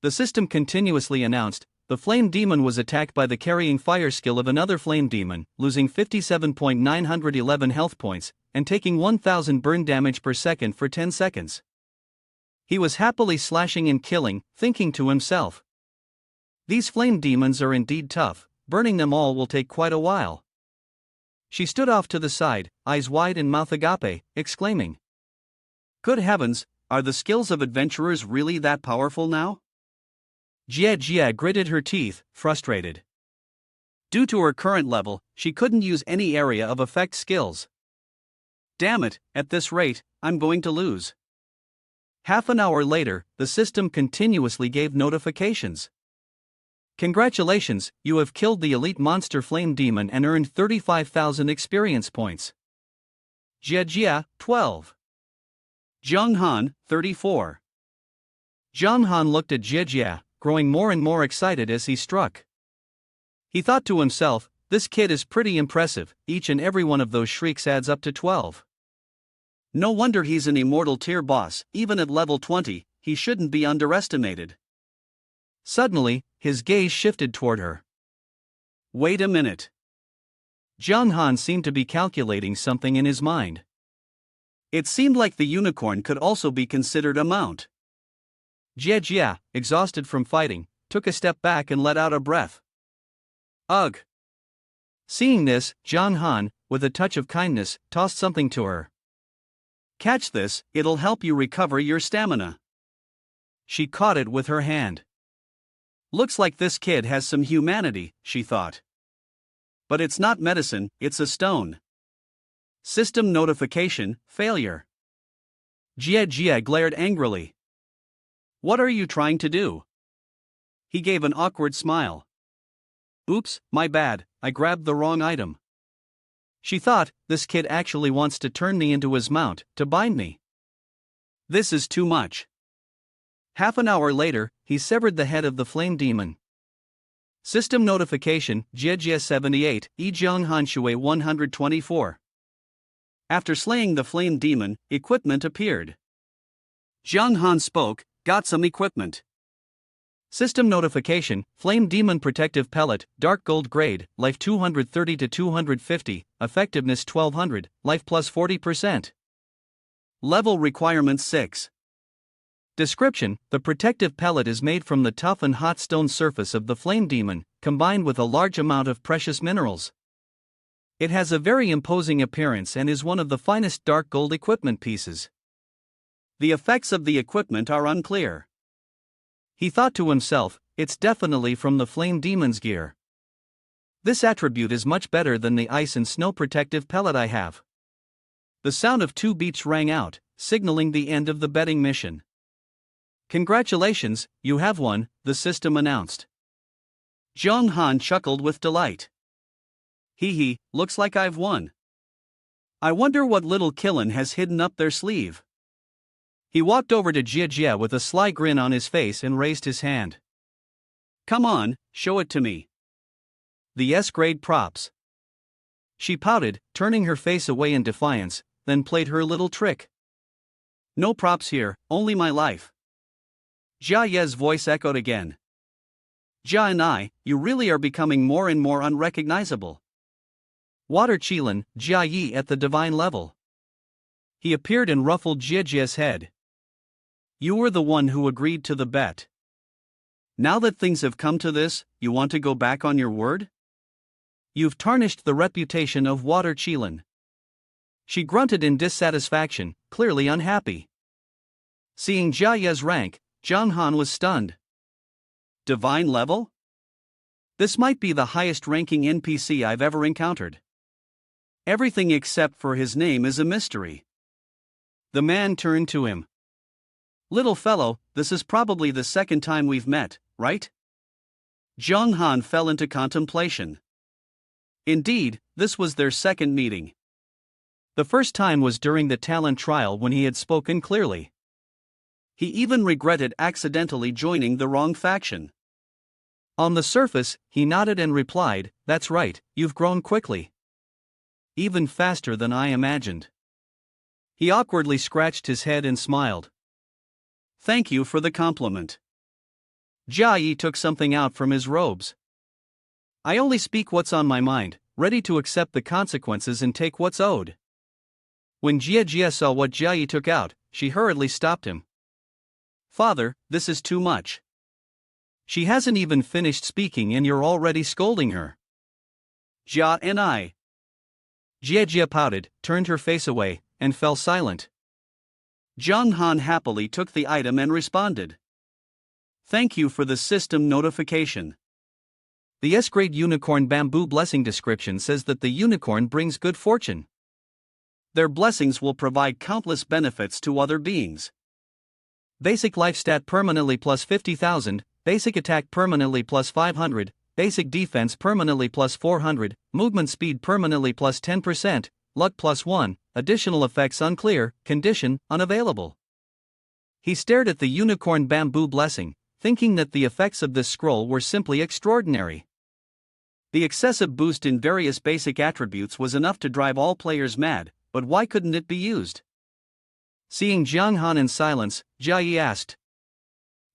[SPEAKER 1] The system continuously announced, the flame demon was attacked by the carrying fire skill of another flame demon, losing 57.911 health points, and taking 1000 burn damage per second for 10 seconds. He was happily slashing and killing, thinking to himself. These flame demons are indeed tough, burning them all will take quite a while. She stood off to the side, eyes wide and mouth agape, exclaiming. Good heavens, are the skills of adventurers really that powerful now? Jie gritted her teeth, frustrated. Due to her current level, she couldn't use any area of effect skills. Damn it, at this rate, I'm going to lose. Half an hour later, the system continuously gave notifications. Congratulations, you have killed the elite monster flame demon and earned 35,000 experience points. Jie, 12. Zhang Han, 34. Zhang Han looked at Jie, growing more and more excited as he struck. He thought to himself, this kid is pretty impressive, each and every one of those shrieks adds up to 12. No wonder he's an immortal tier boss, even at level 20, he shouldn't be underestimated. Suddenly, his gaze shifted toward her. Wait a minute. Zhang Han seemed to be calculating something in his mind. It seemed like the unicorn could also be considered a mount. Jie, exhausted from fighting, took a step back and let out a breath. Ugh. Seeing this, Zhang Han, with a touch of kindness, tossed something to her. Catch this, it'll help you recover your stamina. She caught it with her hand. Looks like this kid has some humanity, she thought. But it's not medicine, it's a stone. System notification, failure. Jie glared angrily. What are you trying to do? He gave an awkward smile. Oops, my bad, I grabbed the wrong item. She thought, this kid actually wants to turn me into his mount, to bind me. This is too much. Half an hour later, he severed the head of the flame demon. System notification, Jie 78, Zhang Hanshui 124. After slaying the flame demon, equipment appeared. Zhang Han spoke, got some equipment. System notification, Flame Demon Protective Pellet, Dark Gold Grade, Life 230 to 250, Effectiveness 1200, Life plus 40%.
[SPEAKER 2] Level requirements 6.
[SPEAKER 1] Description: the protective pellet is made from the tough and hot stone surface of the flame demon, combined with a large amount of precious minerals. It has a very imposing appearance and is one of the finest dark gold equipment pieces.
[SPEAKER 2] The effects of the equipment are unclear.
[SPEAKER 1] He thought to himself, it's definitely from the flame demon's gear. This attribute is much better than the ice and snow protective pellet I have. The sound of 2 beeps rang out, signaling the end of the betting mission.
[SPEAKER 2] Congratulations, you have won, the system announced. Zhang Han chuckled with delight. Hee, looks like I've won. I wonder what little Killen has hidden up their sleeve.
[SPEAKER 1] He walked over to Jia with a sly grin on his face and raised his hand.
[SPEAKER 2] Come on, show it to me.
[SPEAKER 1] The S-grade props. She pouted, turning her face away in defiance, then played her little trick.
[SPEAKER 2] No props here, only my life. Jia Ye's voice echoed again. Jia and I, you really are becoming more and more unrecognizable.
[SPEAKER 1] Water Qilin, Jia Yi at the divine level. He appeared and ruffled Jia's head.
[SPEAKER 2] You were the one who agreed to the bet. Now that things have come to this, you want to go back on your word?
[SPEAKER 1] You've tarnished the reputation of Water Qilin. She grunted in dissatisfaction, clearly unhappy. Seeing Jia Ye's rank, Zhang Han was stunned.
[SPEAKER 2] Divine level?
[SPEAKER 1] This might be the highest ranking NPC I've ever encountered.
[SPEAKER 2] Everything except for his name is a mystery.
[SPEAKER 1] The man turned to him.
[SPEAKER 2] Little fellow, this is probably the second time we've met, right? Zhang Han fell into contemplation. Indeed, this was their second meeting.
[SPEAKER 1] The first time was during the talent trial when he had spoken clearly.
[SPEAKER 2] He even regretted accidentally joining the wrong faction.
[SPEAKER 1] On the surface, he nodded and replied, "That's right, you've grown quickly. Even faster than I imagined." He awkwardly scratched his head and smiled.
[SPEAKER 2] Thank you for the compliment.
[SPEAKER 1] Jia Yi took something out from his robes. I only speak what's on my mind, ready to accept the consequences and take what's owed. When Jia saw what Jia Yi took out, she hurriedly stopped him.
[SPEAKER 2] Father, this is too much.
[SPEAKER 1] She hasn't even finished speaking and you're already scolding her.
[SPEAKER 2] Jia and I.
[SPEAKER 1] Jia pouted, turned her face away, and fell silent.
[SPEAKER 2] Zhang Han happily took the item and responded. Thank you for the system notification.
[SPEAKER 1] The S-grade unicorn bamboo blessing description says that the unicorn brings good fortune.
[SPEAKER 2] Their blessings will provide countless benefits to other beings.
[SPEAKER 1] Basic life stat permanently plus 50,000, basic attack permanently plus 500, basic defense permanently plus 400, movement speed permanently plus 10%, luck plus 1, additional effects unclear, condition unavailable. He stared at the unicorn bamboo blessing, thinking that the effects of this scroll were simply extraordinary. The excessive boost in various basic attributes was enough to drive all players mad, but why couldn't it be used? Seeing Zhang Han in silence, Jia Yi asked,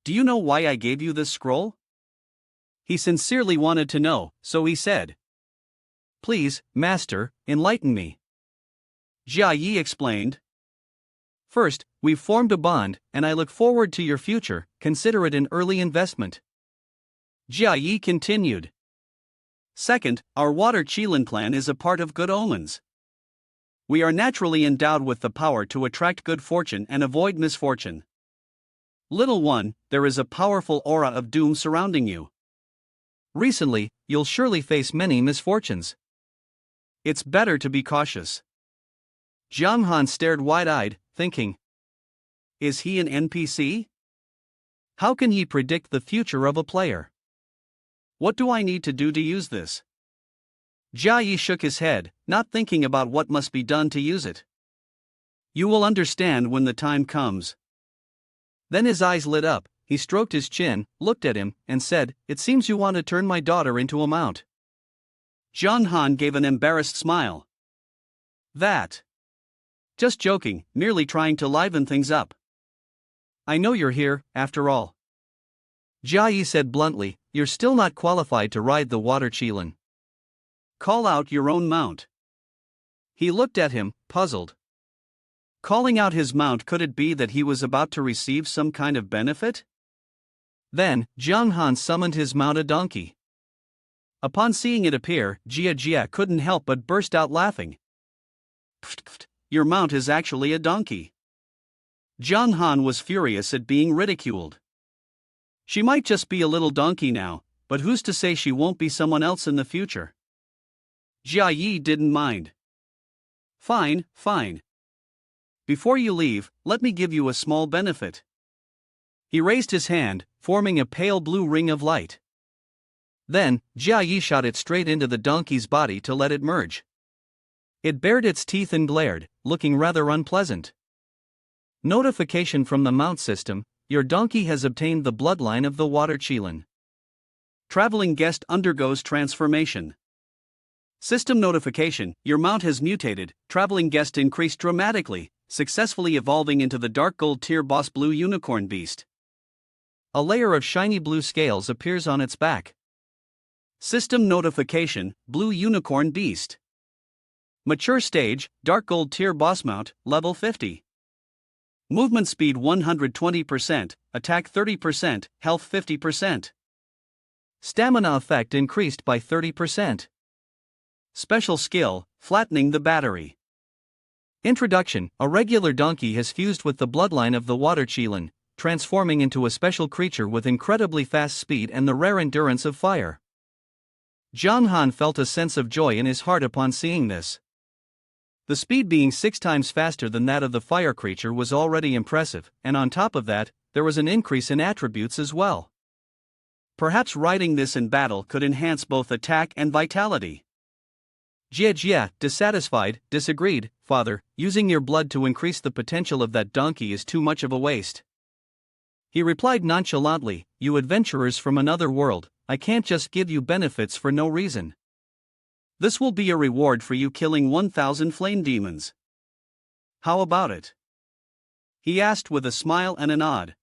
[SPEAKER 1] "Do you know why I gave you this scroll?" He sincerely wanted to know, so he said, "Please, Master, enlighten me." Jia Yi explained, "First, we've formed a bond, and I look forward to your future, consider it an early investment." Jia Yi continued, "Second, our Water Qilin clan is a part of good omens. We are naturally endowed with the power to attract good fortune and avoid misfortune. Little one, there is a powerful aura of doom surrounding you. Recently, you'll surely face many misfortunes. It's better to be cautious." Zhang Han stared wide-eyed, thinking, is he an NPC? How can he predict the future of a player? What do I need to do to use this? Jia Yi shook his head, not thinking about what must be done to use it. You will understand when the time comes. Then his eyes lit up, he stroked his chin, looked at him, and said, "It seems you want to turn my daughter into a mount." Zhang Han gave an embarrassed smile. That. Just joking, merely trying to liven things up. I know you're here, after all. Jia Yi said bluntly, "You're still not qualified to ride the water qilin.
[SPEAKER 2] Call out your own mount." He looked at him, puzzled. Calling out his mount, could it be that he was about to receive some kind of benefit?
[SPEAKER 1] Then, Jiang Han summoned his mount, a donkey.
[SPEAKER 2] Upon seeing it appear, Jia couldn't help but burst out laughing. "Pfft, your mount is actually a donkey." Jiang Han was furious at being ridiculed. She might just be a little donkey now, but who's to say she won't be someone else in the future? Jia Yi didn't mind. Fine. Before you leave, let me give you a small benefit." He raised his hand, forming a pale blue ring of light.
[SPEAKER 1] Then, Jia Yi shot it straight into the donkey's body to let it merge. It bared its teeth and glared, looking rather unpleasant. Notification from the mount system: your donkey has obtained the bloodline of the water qilin.
[SPEAKER 2] Traveling guest undergoes transformation. System notification: your mount has mutated, traveling guest increased dramatically, successfully evolving into the dark gold tier boss blue unicorn beast.
[SPEAKER 1] A layer of shiny blue scales appears on its back.
[SPEAKER 2] System notification: blue unicorn beast. Mature stage, dark gold tier boss mount, level 50. Movement speed 120%, attack 30%, health 50%.
[SPEAKER 1] Stamina effect increased by 30%.
[SPEAKER 2] Special skill: flattening the battery.
[SPEAKER 1] Introduction: a regular donkey has fused with the bloodline of the water qilin, transforming into a special creature with incredibly fast speed and the rare endurance of fire. Jiang Han felt a sense of joy in his heart upon seeing this. The speed being 6 times faster than that of the fire creature was already impressive, and on top of that, there was an increase in attributes as well. Perhaps riding this in battle could enhance both attack and vitality.
[SPEAKER 2] Jia, dissatisfied, disagreed. "Father, using your blood to increase the potential of that donkey is too much of a waste."
[SPEAKER 1] He replied nonchalantly, "You adventurers from another world, I can't just give you benefits for no reason.
[SPEAKER 2] This will be a reward for you killing 1,000 flame demons. How about it?" he asked with a smile and a nod.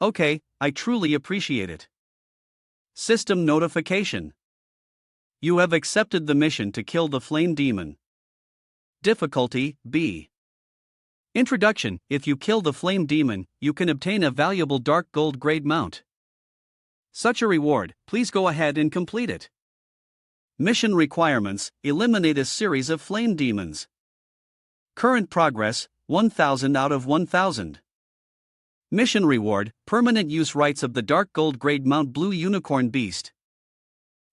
[SPEAKER 1] "Okay, I truly appreciate it."
[SPEAKER 2] System notification: you have accepted the mission to kill the flame demon. Difficulty B.
[SPEAKER 1] Introduction: if you kill the flame demon, you can obtain a valuable dark gold grade mount.
[SPEAKER 2] Such a reward, please go ahead and complete it. Mission requirements: eliminate a series of flame demons. Current progress: 1000 out of 1000. Mission reward: permanent use rights of the dark gold grade mount blue unicorn beast.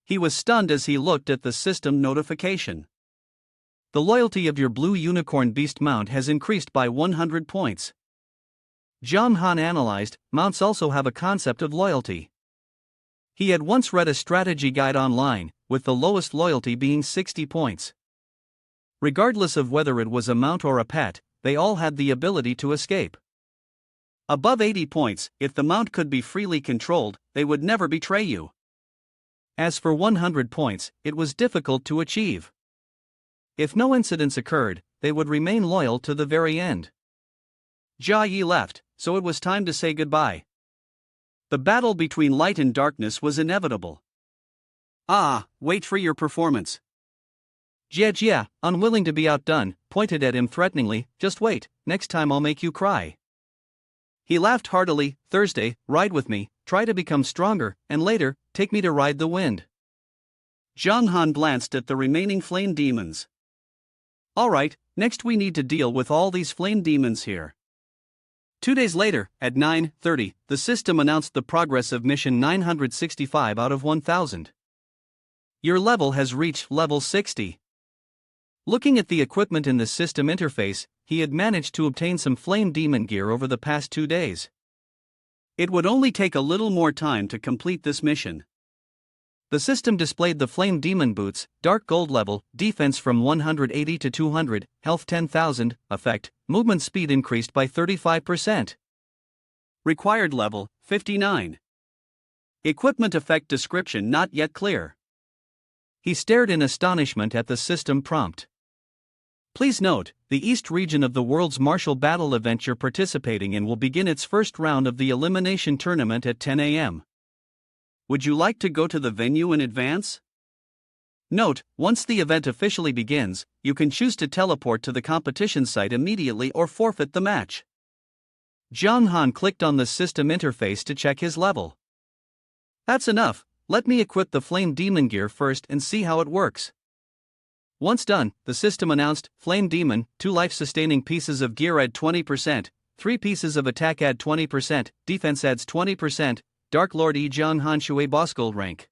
[SPEAKER 2] He was stunned as he looked at the system notification.
[SPEAKER 1] The loyalty of your blue unicorn beast mount has increased by 100 points. Jiang Han analyzed: mounts also have a concept of loyalty. He had once read a strategy guide online, with the lowest loyalty being 60 points. Regardless of whether it was a mount or a pet, they all had the ability to escape.
[SPEAKER 2] Above 80 points, if the mount could be freely controlled, they would never betray you.
[SPEAKER 1] As for 100 points, it was difficult to achieve. If no incidents occurred, they would remain loyal to the very end.
[SPEAKER 2] Jia Yi left, so it was time to say goodbye. The battle between light and darkness was inevitable. Wait for your performance.
[SPEAKER 1] Jia, unwilling to be outdone, pointed at him threateningly. "Just wait, next time I'll make you cry." He laughed heartily. "Thursday, ride with me, try to become stronger, and later, take me to ride the wind."
[SPEAKER 2] Jiang Han glanced at the remaining flame demons.
[SPEAKER 1] "Alright, next we need to deal with all these flame demons here."
[SPEAKER 2] 2 days later, at 9:30, the system announced the progress of mission 965 out of 1000.
[SPEAKER 1] Your level has reached level 60. Looking at the equipment in the system interface, he had managed to obtain some flame demon gear over the past 2 days.
[SPEAKER 2] It would only take a little more time to complete this mission.
[SPEAKER 1] The system displayed the flame demon boots, dark gold level, defense from 180 to 200, health 10,000, effect, movement speed increased by 35%.
[SPEAKER 2] Required level, 59. Equipment effect description not yet clear.
[SPEAKER 1] He stared in astonishment at the system prompt. Please note, the East region of the world's martial battle event you're participating in will begin its first round of the elimination tournament at 10 a.m.
[SPEAKER 2] Would you like to go to the venue in advance?
[SPEAKER 1] Note, once the event officially begins, you can choose to teleport to the competition site immediately or forfeit the match. Jong Han clicked on the system interface to check his level. That's enough, let me equip the Flame Demon gear first and see how it works. Once done, the system announced, Flame Demon, 2 life-sustaining pieces of gear add 20%, 3 pieces of attack add 20%, defense adds 20%, Dark Lord E Jong Han Shui Boss Gold rank.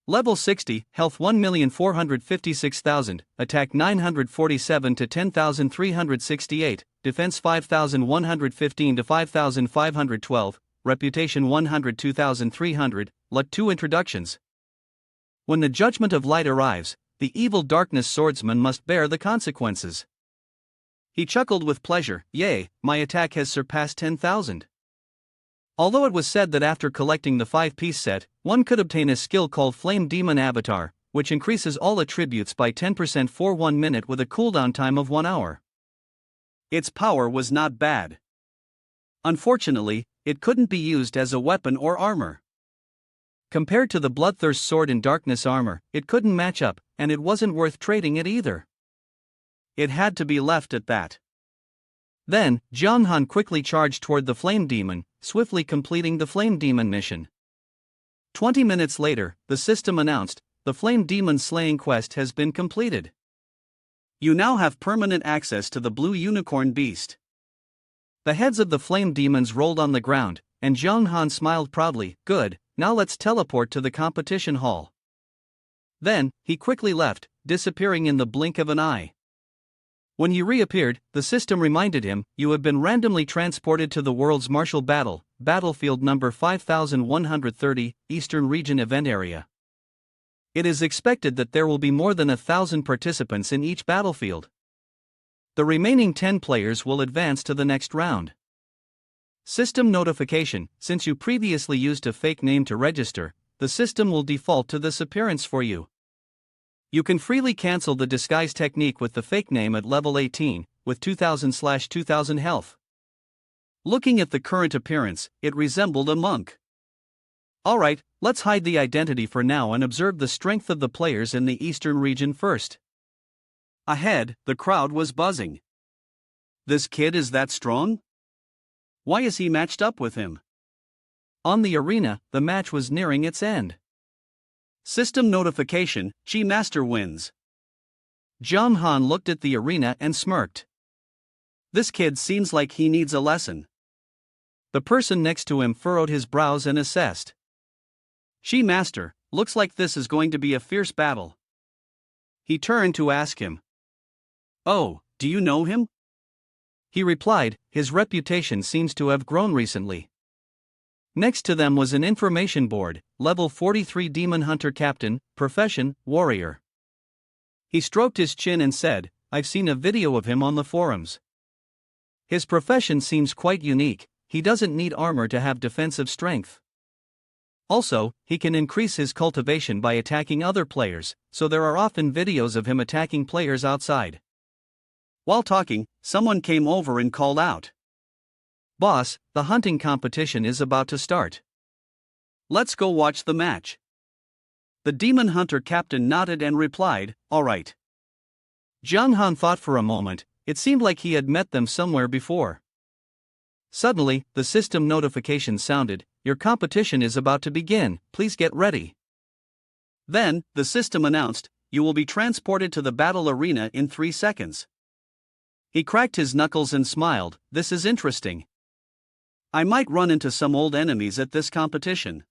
[SPEAKER 1] Level 60, health 1,456,000, attack 947 to 10,368, defense 5,115 to 5,512, reputation 102,300, luck 2 introductions. When the judgment of light arrives, the evil darkness swordsman must bear the consequences. He chuckled with pleasure, yay, my attack has surpassed 10,000. Although it was said that after collecting the 5-piece set, one could obtain a skill called Flame Demon Avatar, which increases all attributes by 10% for 1 minute with a cooldown time of 1 hour.
[SPEAKER 2] Its power was not bad.
[SPEAKER 1] Unfortunately, it couldn't be used as a weapon or armor. Compared to the Bloodthirst Sword in Darkness armor, it couldn't match up, and it wasn't worth trading it either.
[SPEAKER 2] It had to be left at that.
[SPEAKER 1] Then, Jong Han quickly charged toward the Flame Demon, swiftly completing the Flame Demon mission. 20 minutes later, the system announced, the Flame Demon slaying quest has been completed.
[SPEAKER 2] You now have permanent access to the Blue Unicorn Beast.
[SPEAKER 1] The heads of the Flame Demons rolled on the ground, and Jong Han smiled proudly, good, now let's teleport to the competition hall. Then, he quickly left, disappearing in the blink of an eye. When he reappeared, the system reminded him, you have been randomly transported to the world's martial battle, battlefield number 5130, Eastern Region Event Area. It is expected that there will be more than 1,000 participants in each battlefield. The remaining 10 players will advance to the next round. System notification, since you previously used a fake name to register, the system will default to this appearance for you. You can freely cancel the disguise technique with the fake name at level 18, with 2000/2000 health. Looking at the current appearance, it resembled a monk. Alright, let's hide the identity for now and observe the strength of the players in the Eastern region first.
[SPEAKER 2] Ahead, the crowd was buzzing. This kid is that strong? Why is he matched up with him?
[SPEAKER 1] On the arena, the match was nearing its end.
[SPEAKER 2] System notification, Chi Master wins.
[SPEAKER 1] Jong Han looked at the arena and smirked.
[SPEAKER 2] This kid seems like he needs a lesson.
[SPEAKER 1] The person next to him furrowed his brows and assessed.
[SPEAKER 2] Chi Master, looks like this is going to be a fierce battle. He turned to ask him. Oh, do you know him?
[SPEAKER 1] He replied, his reputation seems to have grown recently. Next to them was an information board, level 43 Demon Hunter Captain, profession, warrior. He stroked his chin and said, I've seen a video of him on the forums. His profession seems quite unique, he doesn't need armor to have defensive strength. Also, he can increase his cultivation by attacking other players, so there are often videos of him attacking players outside.
[SPEAKER 2] While talking, someone came over and called out.
[SPEAKER 1] Boss, the hunting competition is about to start.
[SPEAKER 2] Let's go watch the match. The Demon Hunter Captain nodded and replied, alright.
[SPEAKER 1] Jong Han thought for a moment, it seemed like he had met them somewhere before. Suddenly, the system notification sounded, your competition is about to begin, please get ready.
[SPEAKER 2] Then, the system announced, you will be transported to the battle arena in 3 seconds.
[SPEAKER 1] He cracked his knuckles and smiled, this is interesting.
[SPEAKER 2] I might run into some old enemies at this competition.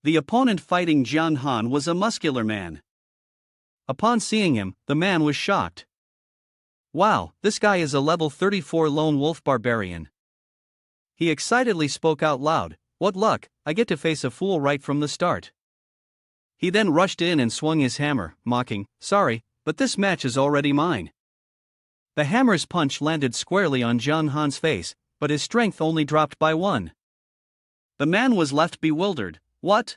[SPEAKER 2] The opponent fighting Jong Han was a muscular man.
[SPEAKER 1] Upon seeing him, the man was shocked. Wow, this guy is a level 34 lone wolf barbarian. He excitedly spoke out loud, what luck, I get to face a fool right from the start. He then rushed in and swung his hammer, mocking, sorry, but this match is already mine. The hammer's punch landed squarely on Jong Han's face, but his strength only dropped by 1.
[SPEAKER 2] The man was left bewildered. What?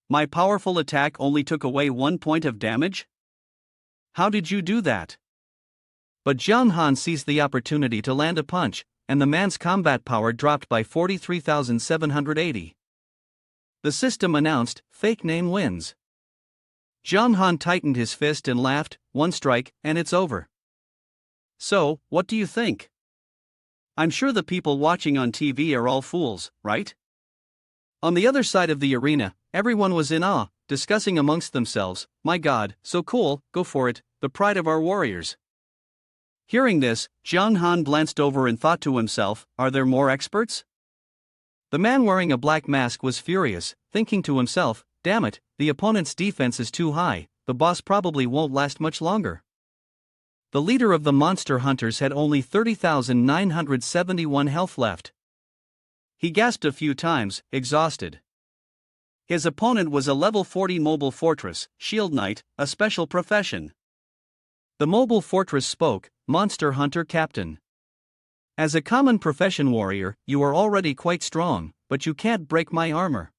[SPEAKER 2] My powerful attack only took away 1 point of damage? How did you do that?
[SPEAKER 1] But Jiang Han seized the opportunity to land a punch, and the man's combat power dropped by 43,780. The system announced, fake name wins. Jiang Han tightened his fist and laughed, one strike, and it's over. So, what do you think? I'm sure the people watching on TV are all fools, right? On the other side of the arena, everyone was in awe, discussing amongst themselves, my god, so cool, go for it, the pride of our warriors. Hearing this, Jiang Han glanced over and thought to himself, are there more experts? The man wearing a black mask was furious, thinking to himself, damn it, the opponent's defense is too high, the boss probably won't last much longer. The leader of the monster hunters had only 30,971 health left. He gasped a few times, exhausted. His opponent was a level 40 mobile fortress, shield knight, a special profession. The mobile fortress spoke, Monster Hunter Captain. As a common profession warrior, you are already quite strong, but you can't break my armor.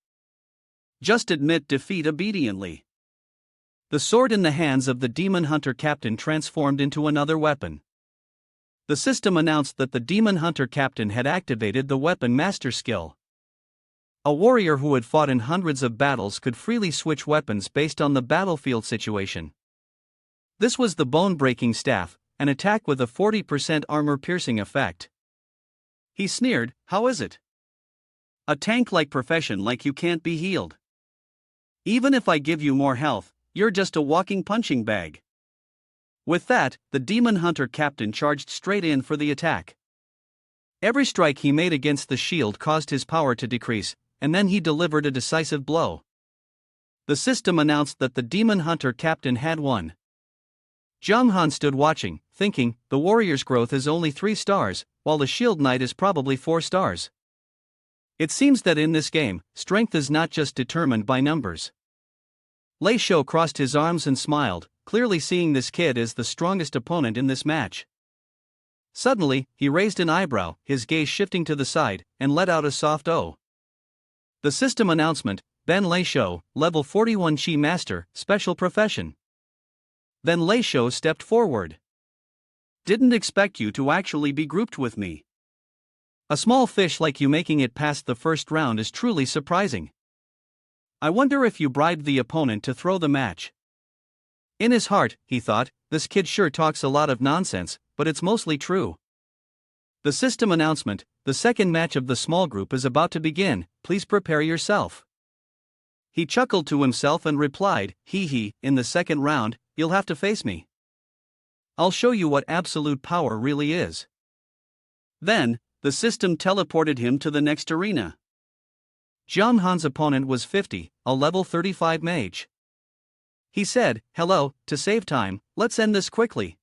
[SPEAKER 1] Just admit defeat obediently. The sword in the hands of the Demon Hunter Captain transformed into another weapon. The system announced that the Demon Hunter Captain had activated the Weapon Master skill. A warrior who had fought in hundreds of battles could freely switch weapons based on the battlefield situation. This was the Bone-Breaking Staff, an attack with a 40% armor-piercing effect. He sneered, how is it? A tank-like profession like you can't be healed. Even if I give you more health, you're just a walking punching bag. With that, the Demon Hunter Captain charged straight in for the attack. Every strike he made against the shield caused his power to decrease, and then he delivered a decisive blow. The system announced that the Demon Hunter Captain had won. Jiang Han stood watching, thinking, the warrior's growth is only 3 stars, while the shield knight is probably 4 stars. It seems that in this game, strength is not just determined by numbers. Lei Shou crossed his arms and smiled, clearly seeing this kid as the strongest opponent in this match. Suddenly, he raised an eyebrow, his gaze shifting to the side, and let out a soft "oh." The system announcement, Ben Lei Shou, level 41 Chi Master, special profession. Then Lei Shou stepped forward. Didn't expect you to actually be grouped with me. A small fish like you making it past the first round is truly surprising. I wonder if you bribed the opponent to throw the match. In his heart, he thought, this kid sure talks a lot of nonsense, but it's mostly true. The system announcement, the second match of the small group is about to begin, please prepare yourself. He chuckled to himself and replied, hee hee, in the second round, you'll have to face me. I'll show you what absolute power really is. Then, the system teleported him to the next arena. Jiang Han's opponent was 50, a level 35 mage. He said, hello, to save time, let's end this quickly.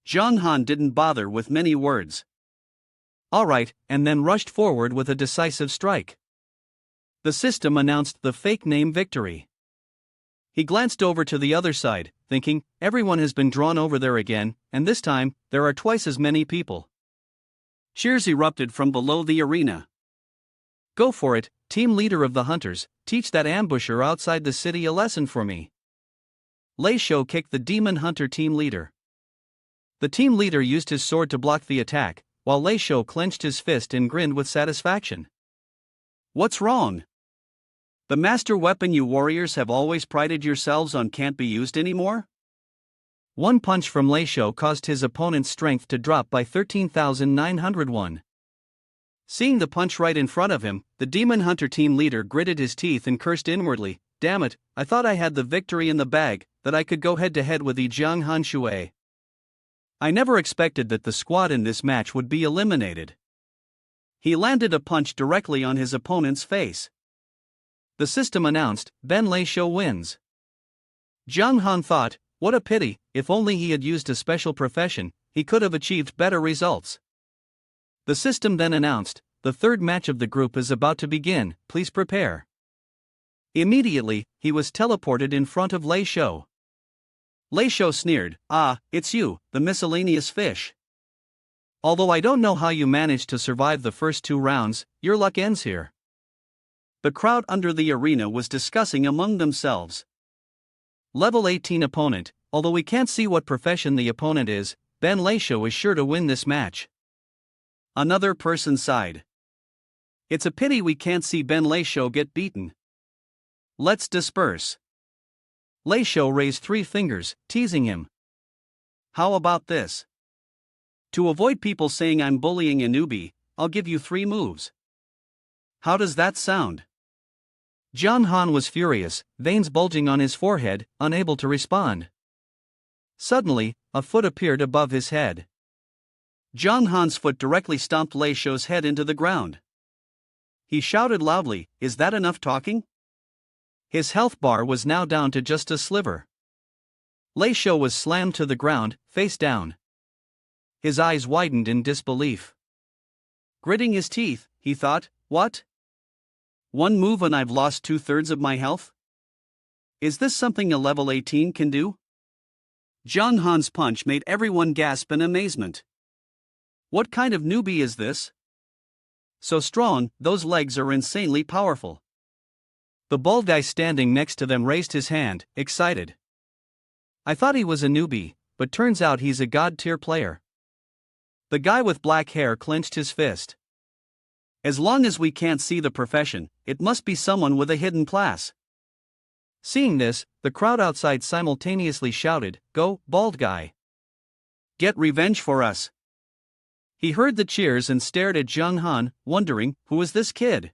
[SPEAKER 1] Jiang Han didn't bother with many words. Alright, and then rushed forward with a decisive strike. The system announced the fake name victory. He glanced over to the other side, thinking, everyone has been drawn over there again, and this time, there are twice as many people. Cheers erupted from below the arena. Go for it, team leader of the hunters, teach that ambusher outside the city a lesson for me. Lei Shou kicked the Demon Hunter team leader. The team leader used his sword to block the attack, while Lei Shou clenched his fist and grinned with satisfaction. What's wrong? The master weapon you warriors have always prided yourselves on can't be used anymore? One punch from Lei Shou caused his opponent's strength to drop by 13,901. Seeing the punch right in front of him, the Demon Hunter team leader gritted his teeth and cursed inwardly, damn it, I thought I had the victory in the bag, that I could go head to head with the Jiang Han Shui. I never expected that the squad in this match would be eliminated. He landed a punch directly on his opponent's face. The system announced, Ben Lei Shou wins. Jiang Han thought, what a pity, if only he had used a special profession, he could have achieved better results. The system then announced, the third match of the group is about to begin, please prepare. Immediately, he was teleported in front of Lei Shou. Lei Shou sneered, it's you, the miscellaneous fish. Although I don't know how you managed to survive the first 2 rounds, your luck ends here. The crowd under the arena was discussing among themselves. Level 18 opponent, although we can't see what profession the opponent is, Ben Leisho is sure to win this match.
[SPEAKER 2] Another person sighed. It's a pity we can't see Ben Leisho get beaten. Let's disperse.
[SPEAKER 1] Leisho raised 3 fingers, teasing him.
[SPEAKER 2] How about this? To avoid people saying I'm bullying a newbie, I'll give you 3 moves. How does that sound?
[SPEAKER 1] John Han was furious, veins bulging on his forehead, unable to respond. Suddenly, a foot appeared above his head.
[SPEAKER 2] John Han's foot directly stomped Leisho's head into the ground. He shouted loudly, "Is that enough talking?"
[SPEAKER 1] His health bar was now down to just a sliver. Leisho was slammed to the ground, face down. His eyes widened in disbelief.
[SPEAKER 2] Gritting his teeth, he thought, what? 1 move and I've lost 2/3 of my health? Is this something a level 18 can do? John Han's punch made everyone gasp in amazement. What kind of newbie is this? So strong, those legs are insanely powerful.
[SPEAKER 1] The bald guy standing next to them raised his hand, excited. I thought he was a newbie, but turns out he's a god-tier player. The guy with black hair clenched his fist.
[SPEAKER 2] As long as we can't see the profession, it must be someone with a hidden class.
[SPEAKER 1] Seeing this, the crowd outside simultaneously shouted, "Go, bald guy!
[SPEAKER 2] Get revenge for us!"
[SPEAKER 1] He heard the cheers and stared at John Han, wondering, who is this kid?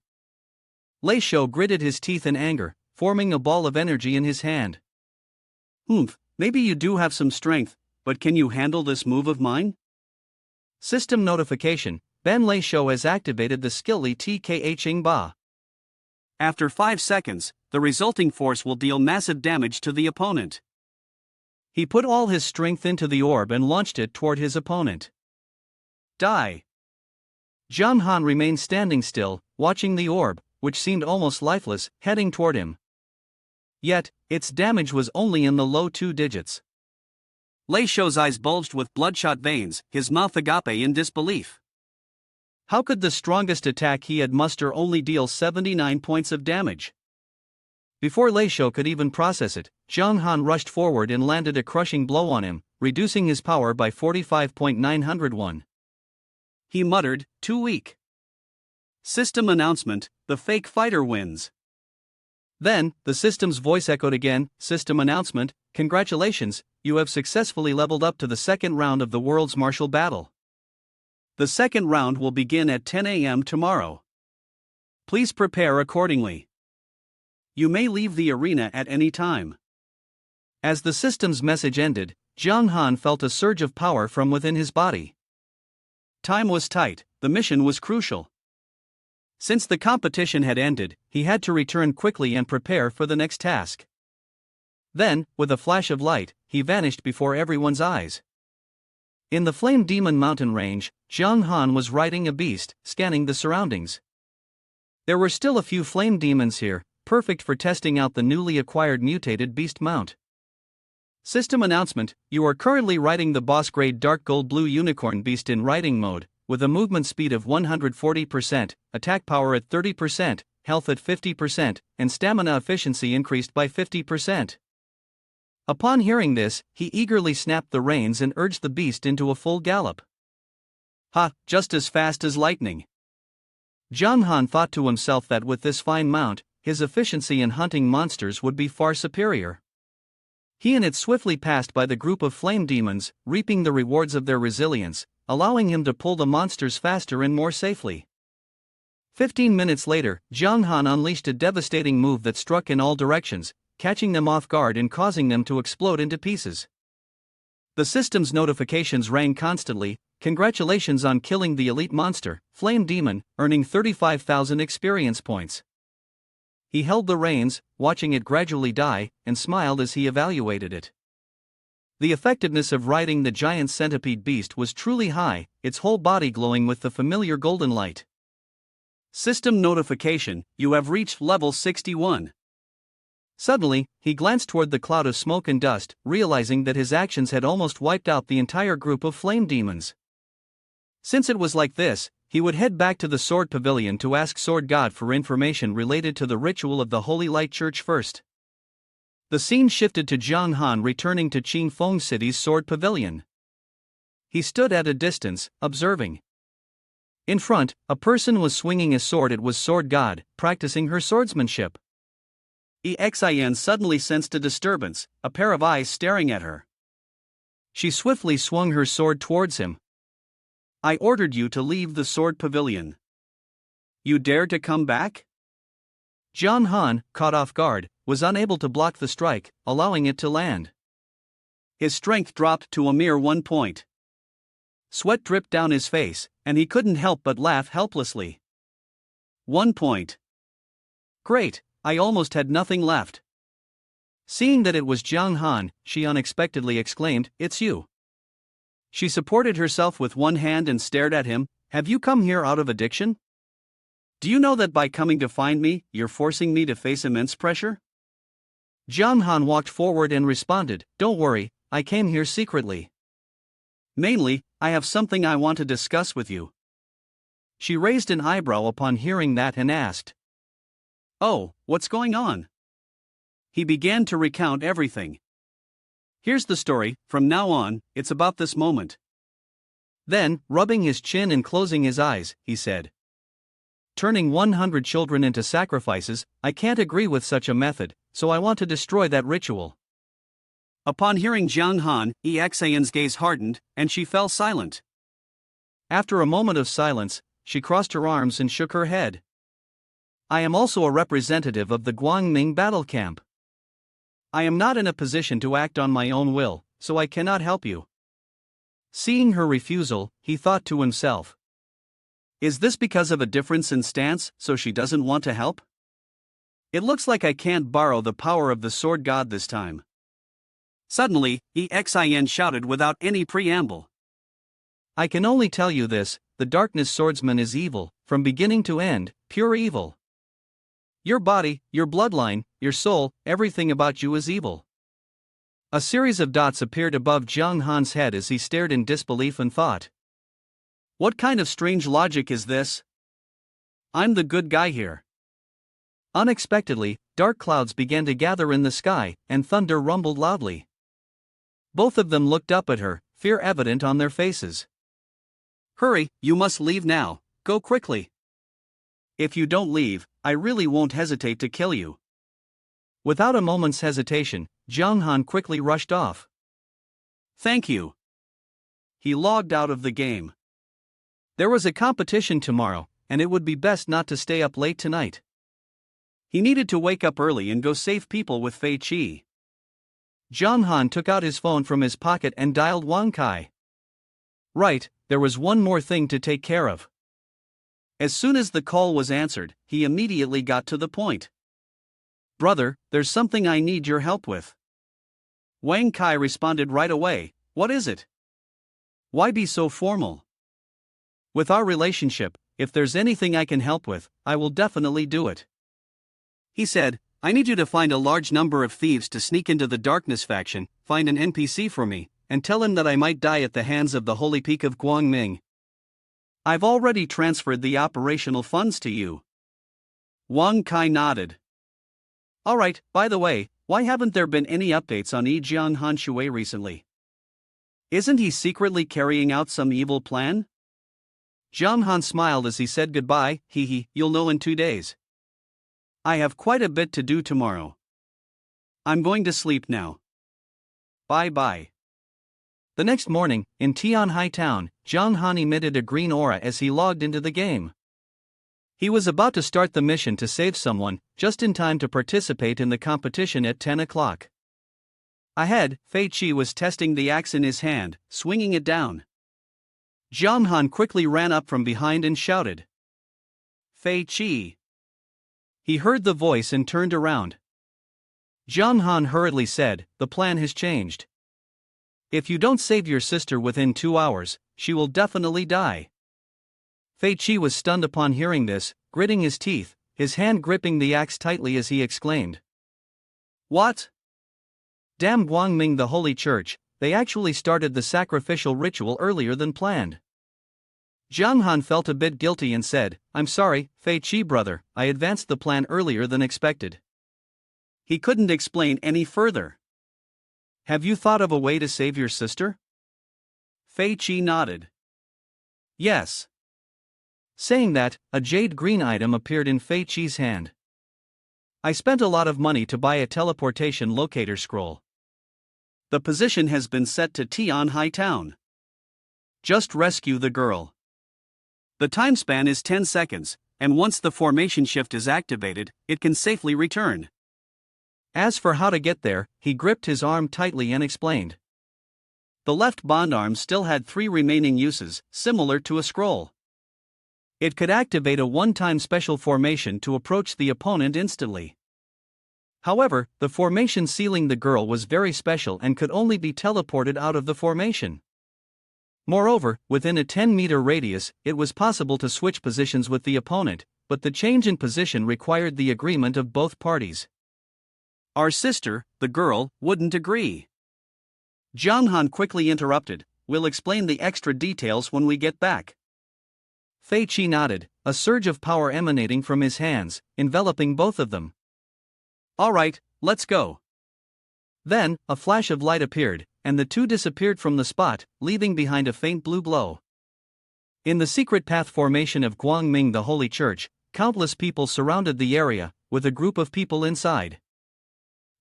[SPEAKER 1] Leisho gritted his teeth in anger, forming a ball of energy in his hand.
[SPEAKER 2] Maybe you do have some strength, but can you handle this move of mine?
[SPEAKER 1] System notification: Ben Leisho has activated the skill Li Tkh Ba.
[SPEAKER 2] After 5 seconds, the resulting force will deal massive damage to the opponent.
[SPEAKER 1] He put all his strength into the orb and launched it toward his opponent.
[SPEAKER 2] Die!
[SPEAKER 1] John Han remained standing still, watching the orb, which seemed almost lifeless, heading toward him. Yet, its damage was only in the low 2 digits.
[SPEAKER 2] Leisho's eyes bulged with bloodshot veins, his mouth agape in disbelief.
[SPEAKER 1] How could the strongest attack he had muster only deal 79 points of damage? Before Leisho could even process it, John Han rushed forward and landed a crushing blow on him, reducing his power by 45.901.
[SPEAKER 2] He muttered, "Too weak." System announcement: the fake fighter wins.
[SPEAKER 1] Then, the system's voice echoed again, "System announcement, congratulations, you have successfully leveled up to the 2nd round of the world's martial battle.
[SPEAKER 2] The 2nd round will begin at 10 a.m. tomorrow. Please prepare accordingly. You may leave the arena at any time."
[SPEAKER 1] As the system's message ended, John Han felt a surge of power from within his body.
[SPEAKER 2] Time was tight, the mission was crucial. Since the competition had ended, he had to return quickly and prepare for the next task.
[SPEAKER 1] Then, with a flash of light, he vanished before everyone's eyes. In the Flame Demon mountain range, John Han was riding a beast, scanning the surroundings. There were still a few flame demons here, perfect for testing out the newly acquired mutated beast mount. System announcement: you are currently riding the boss grade dark gold blue unicorn beast in riding mode, with a movement speed of 140%, attack power at 30%, health at 50%, and stamina efficiency increased by 50%. Upon hearing this, he eagerly snapped the reins and urged the beast into a full gallop.
[SPEAKER 2] Ha, just as fast as lightning.
[SPEAKER 1] John Han thought to himself that with this fine mount, his efficiency in hunting monsters would be far superior. He and it swiftly passed by the group of flame demons, reaping the rewards of their resilience, allowing him to pull the monsters faster and more safely. 15 minutes later, John Han unleashed a devastating move that struck in all directions, catching them off guard and causing them to explode into pieces. The system's notifications rang constantly: congratulations on killing the elite monster, Flame Demon, earning 35,000 experience points. He held the reins, watching it gradually die, and smiled as he evaluated it. The effectiveness of riding the giant centipede beast was truly high, its whole body glowing with the familiar golden light.
[SPEAKER 2] System notification: you have reached level 61.
[SPEAKER 1] Suddenly, he glanced toward the cloud of smoke and dust, realizing that his actions had almost wiped out the entire group of flame demons. Since it was like this, he would head back to the Sword Pavilion to ask Sword God for information related to the ritual of the Holy Light Church first. The scene shifted to John Han returning to Qing Feng City's Sword Pavilion. He stood at a distance, observing. In front, a person was swinging a sword. It was Sword God, practicing her swordsmanship.
[SPEAKER 2] Exin suddenly sensed a disturbance, a pair of eyes staring at her.
[SPEAKER 1] She swiftly swung her sword towards him.
[SPEAKER 2] I ordered you to leave the sword pavilion. You dare to come back?
[SPEAKER 1] John Han, caught off guard, was unable to block the strike, allowing it to land.
[SPEAKER 2] His strength dropped to a mere 1 point. Sweat dripped down his face, and he couldn't help but laugh helplessly. 1 point.
[SPEAKER 1] Great, I almost had nothing left. Seeing that it was Jiang Han, she unexpectedly exclaimed, "It's you." She supported herself with one hand and stared at him. "Have you come here out of addiction?
[SPEAKER 2] Do you know that by coming to find me, you're forcing me to face immense pressure?"
[SPEAKER 1] Jiang Han walked forward and responded, "Don't worry, I came here secretly.
[SPEAKER 2] Mainly, I have something I want to discuss with you."
[SPEAKER 1] She raised an eyebrow upon hearing that and asked,
[SPEAKER 2] "Oh, what's going on?" He began to recount everything. "Here's the story, from now on, it's about this moment."
[SPEAKER 1] Then, rubbing his chin and closing his eyes, he said, "Turning 100 children into sacrifices, I can't agree with such a method, so I want to destroy that ritual."
[SPEAKER 2] Upon hearing Jiang Han, Exin's gaze hardened, and she fell silent.
[SPEAKER 1] After a moment of silence, she crossed her arms and shook her head. "I am also a representative of the Guangming battle camp. I am not in a position to act on my own will, so I cannot help you." Seeing her refusal, he thought to himself,
[SPEAKER 2] "Is this because of a difference in stance, so she doesn't want to help? It looks like I can't borrow the power of the sword god this time." Suddenly, Exin shouted without any preamble.
[SPEAKER 1] "I can only tell you this, the darkness swordsman is evil, from beginning to end, pure evil. Your body, your bloodline, your soul, everything about you is evil." A series of dots appeared above Jiang Han's head as he stared in disbelief and thought,
[SPEAKER 2] "What kind of strange logic is this? I'm the good guy here."
[SPEAKER 1] Unexpectedly, dark clouds began to gather in the sky, and thunder rumbled loudly. Both of them looked up at her, fear evident on their faces.
[SPEAKER 2] "Hurry, you must leave now, go quickly. If you don't leave, I really won't hesitate to kill you."
[SPEAKER 1] Without a moment's hesitation, Jiang Han quickly rushed off.
[SPEAKER 2] "Thank you." He logged out of the game.
[SPEAKER 1] There was a competition tomorrow, and it would be best not to stay up late tonight.
[SPEAKER 2] He needed to wake up early and go save people with Fei Qi.
[SPEAKER 1] Jiang Han took out his phone from his pocket and dialed Wang Kai. Right, there was one more thing to take care of.
[SPEAKER 2] As soon as the call was answered, he immediately got to the point.
[SPEAKER 1] "Brother, there's something I need your help with."
[SPEAKER 2] Wang Kai responded right away, "What is it? Why be so formal?"
[SPEAKER 1] "With our relationship, if there's anything I can help with, I will definitely do it."
[SPEAKER 2] He said, "I need you to find a large number of thieves to sneak into the Darkness faction, find an NPC for me, and tell him that I might die at the hands of the Holy Peak of Guangming. I've already transferred the operational funds to you." Wang Kai nodded.
[SPEAKER 1] "Alright, by the way, why haven't there been any updates on Jiang Han Shui recently?
[SPEAKER 2] Isn't he secretly carrying out some evil plan?"
[SPEAKER 1] Jiang Han smiled as he said goodbye. You'll know in 2 days.
[SPEAKER 2] I have quite a bit to do tomorrow. I'm going to sleep now. Bye-bye.
[SPEAKER 1] The next morning, in Tianhai town, Jiang Han emitted a green aura as he logged into the game. He was about to start the mission to save someone, just in time to participate in the competition at 10 o'clock.
[SPEAKER 2] Ahead, Fei Qi was testing the axe in his hand, swinging it down.
[SPEAKER 1] Jiang Han quickly ran up from behind and shouted,
[SPEAKER 2] "Fei Qi."
[SPEAKER 1] He heard the voice and turned around. Jiang Han hurriedly said, "The plan has changed. If you don't save your sister within 2 hours, she will definitely die." Fei Qi was stunned upon hearing this, gritting his teeth, his hand gripping the axe tightly as he exclaimed,
[SPEAKER 2] "What?
[SPEAKER 1] Damn Guangming, the Holy Church, they actually started the sacrificial ritual earlier than planned." Jiang Han felt a bit guilty and said, "I'm sorry, Fei Qi brother, I advanced the plan earlier than expected."
[SPEAKER 2] He couldn't explain any further.
[SPEAKER 1] "Have you thought of a way to save your sister?"
[SPEAKER 2] Fei Qi nodded. Yes.
[SPEAKER 1] Saying that, a jade green item appeared in Fei Qi's hand. I spent a lot of money to buy a teleportation locator scroll.
[SPEAKER 2] The position has been set to Tian Hai Town. Just rescue the girl. The time span is 10 seconds, and once the formation shift is activated, it can safely return.
[SPEAKER 1] As for how to get there, he gripped his arm tightly and explained.
[SPEAKER 2] The left bond arm still had 3 remaining uses, similar to a scroll.
[SPEAKER 1] It could activate a one-time special formation to approach the opponent instantly. However, the formation sealing the girl was very special and could only be teleported out of the formation. Moreover, within a 10-meter radius, it was possible to switch positions with the opponent, but the change in position required the agreement of both parties.
[SPEAKER 2] Our sister, the girl, wouldn't agree. Jiang Han quickly interrupted. We'll explain the extra details when we get back.
[SPEAKER 1] Fei Qi nodded, a surge of power emanating from his hands, enveloping both of them.
[SPEAKER 2] All right, let's go.
[SPEAKER 1] Then, a flash of light appeared, and the two disappeared from the spot, leaving behind a faint blue glow. In the secret path formation of Guangming, the Holy Church, countless people surrounded the area, with a group of people inside.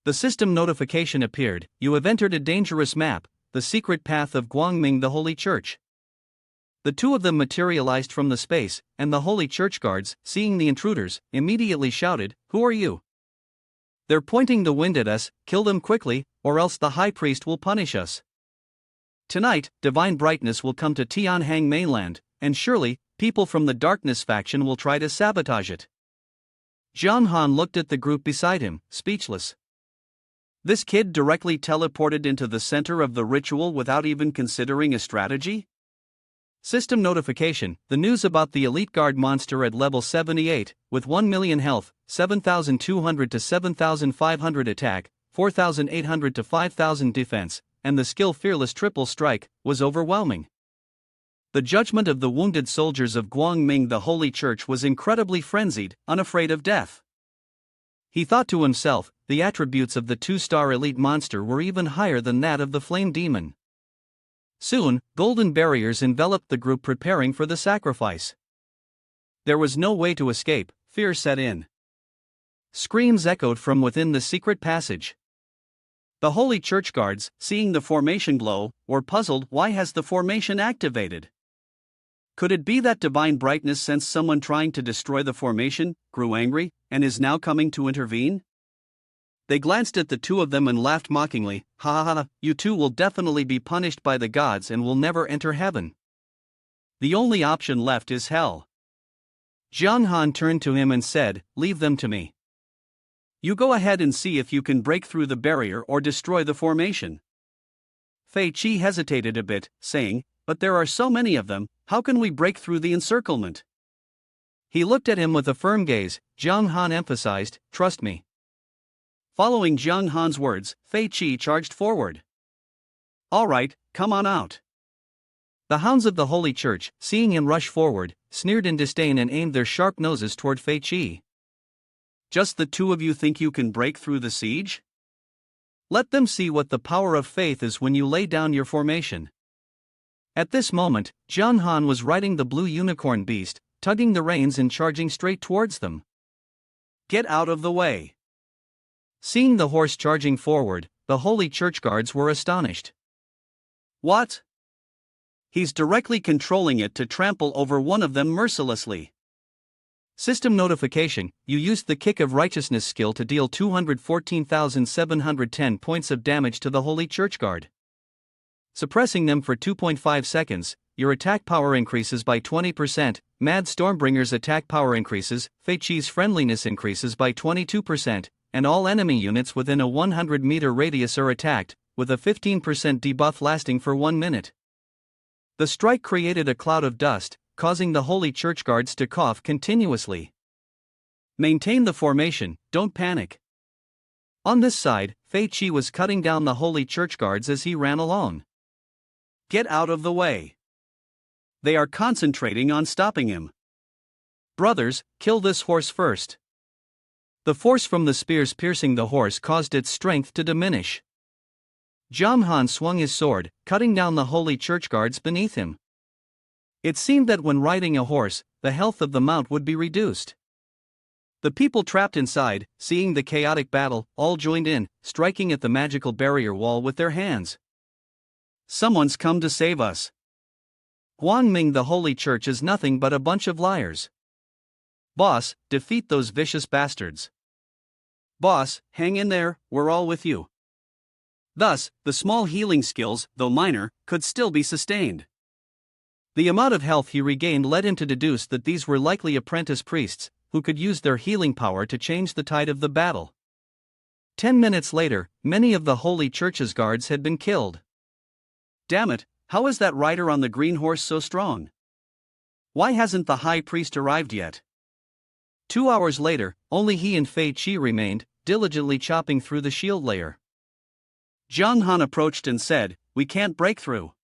[SPEAKER 1] The system notification appeared. You have entered a dangerous map, the secret path of Guangming, the Holy Church. The two of them materialized from the space, and the Holy Church guards, seeing the intruders, immediately shouted, "Who are you? They're pointing the wind at us, kill them quickly, or else the High Priest will punish us. Tonight, divine brightness will come to Tianhang mainland, and surely, people from the darkness faction will try to sabotage it." Jiang Han looked at the group beside him, speechless.
[SPEAKER 2] This kid directly teleported into the center of the ritual without even considering a strategy?
[SPEAKER 1] System notification, the news about the elite guard monster at level 78, with 1 million health, 7,200 to 7,500 attack, 4,800 to 5,000 defense, and the skill fearless triple strike, was overwhelming. The judgment of the wounded soldiers of Guangming, the Holy Church, was incredibly frenzied, unafraid of death. He thought to himself, the attributes of the 2-star elite monster were even higher than that of the flame demon. Soon, golden barriers enveloped the group preparing for the sacrifice. There was no way to escape, fear set in. Screams echoed from within the secret passage. The Holy Church guards, seeing the formation glow, were puzzled. Why has the formation activated? Could it be that divine brightness sensed someone trying to destroy the formation, grew angry, and is now coming to intervene? They glanced at the two of them and laughed mockingly. Ha ha ha, you two will definitely be punished by the gods and will never enter heaven. The only option left is hell. Jiang Han turned to him and said, leave them to me. You go ahead and see if you can break through the barrier or destroy the formation. Fei Qi hesitated a bit, saying, but there are so many of them, how can we break through the encirclement? He looked at him with a firm gaze. Jiang Han emphasized, trust me. Following Jiang Han's words, Fei Qi charged forward. All right, come on out. The hounds of the Holy Church, seeing him rush forward, sneered in disdain and aimed their sharp noses toward Fei Qi. Just the two of you think you can break through the siege? Let them see what the power of faith is when you lay down your formation. At this moment, Jiang Han was riding the blue unicorn beast, tugging the reins and charging straight towards them. Get out of the way. Seeing the horse charging forward, the Holy Church guards were astonished. What? He's directly controlling it to trample over one of them mercilessly. System notification, you used the Kick of Righteousness skill to deal 214,710 points of damage to the Holy Church guard. Suppressing them for 2.5 seconds, your attack power increases by 20%, Mad Stormbringer's attack power increases, Fei Qi's friendliness increases by 22%, and all enemy units within a 100-meter radius are attacked, with a 15% debuff lasting for 1 minute. The strike created a cloud of dust, causing the Holy Church guards to cough continuously. Maintain the formation, don't panic. On this side, Fei Qi was cutting down the Holy Church guards as he ran along. Get out of the way. They are concentrating on stopping him. Brothers, kill this horse first. The force from the spears piercing the horse caused its strength to diminish. Zhang Han swung his sword, cutting down the holy church guards beneath him. It seemed that when riding a horse, the health of the mount would be reduced. The people trapped inside, seeing the chaotic battle, all joined in, striking at the magical barrier wall with their hands.
[SPEAKER 2] Someone's come to save us.
[SPEAKER 1] Guangming, the holy church is nothing but a bunch of liars.
[SPEAKER 2] Boss, defeat those vicious bastards. Boss, hang in there, we're all with you. Thus, the small healing skills, though minor, could still be sustained.
[SPEAKER 1] The amount of health he regained led him to deduce that these were likely apprentice priests, who could use their healing power to change the tide of the battle. 10 minutes later, many of the holy church's guards had been killed.
[SPEAKER 2] Damn it, how is that rider on the green horse so strong? Why hasn't the high priest arrived yet?
[SPEAKER 1] 2 hours later, only he and Fei Qi remained, diligently chopping through the shield layer.
[SPEAKER 2] Zhang Han approached and said, "We can't break through."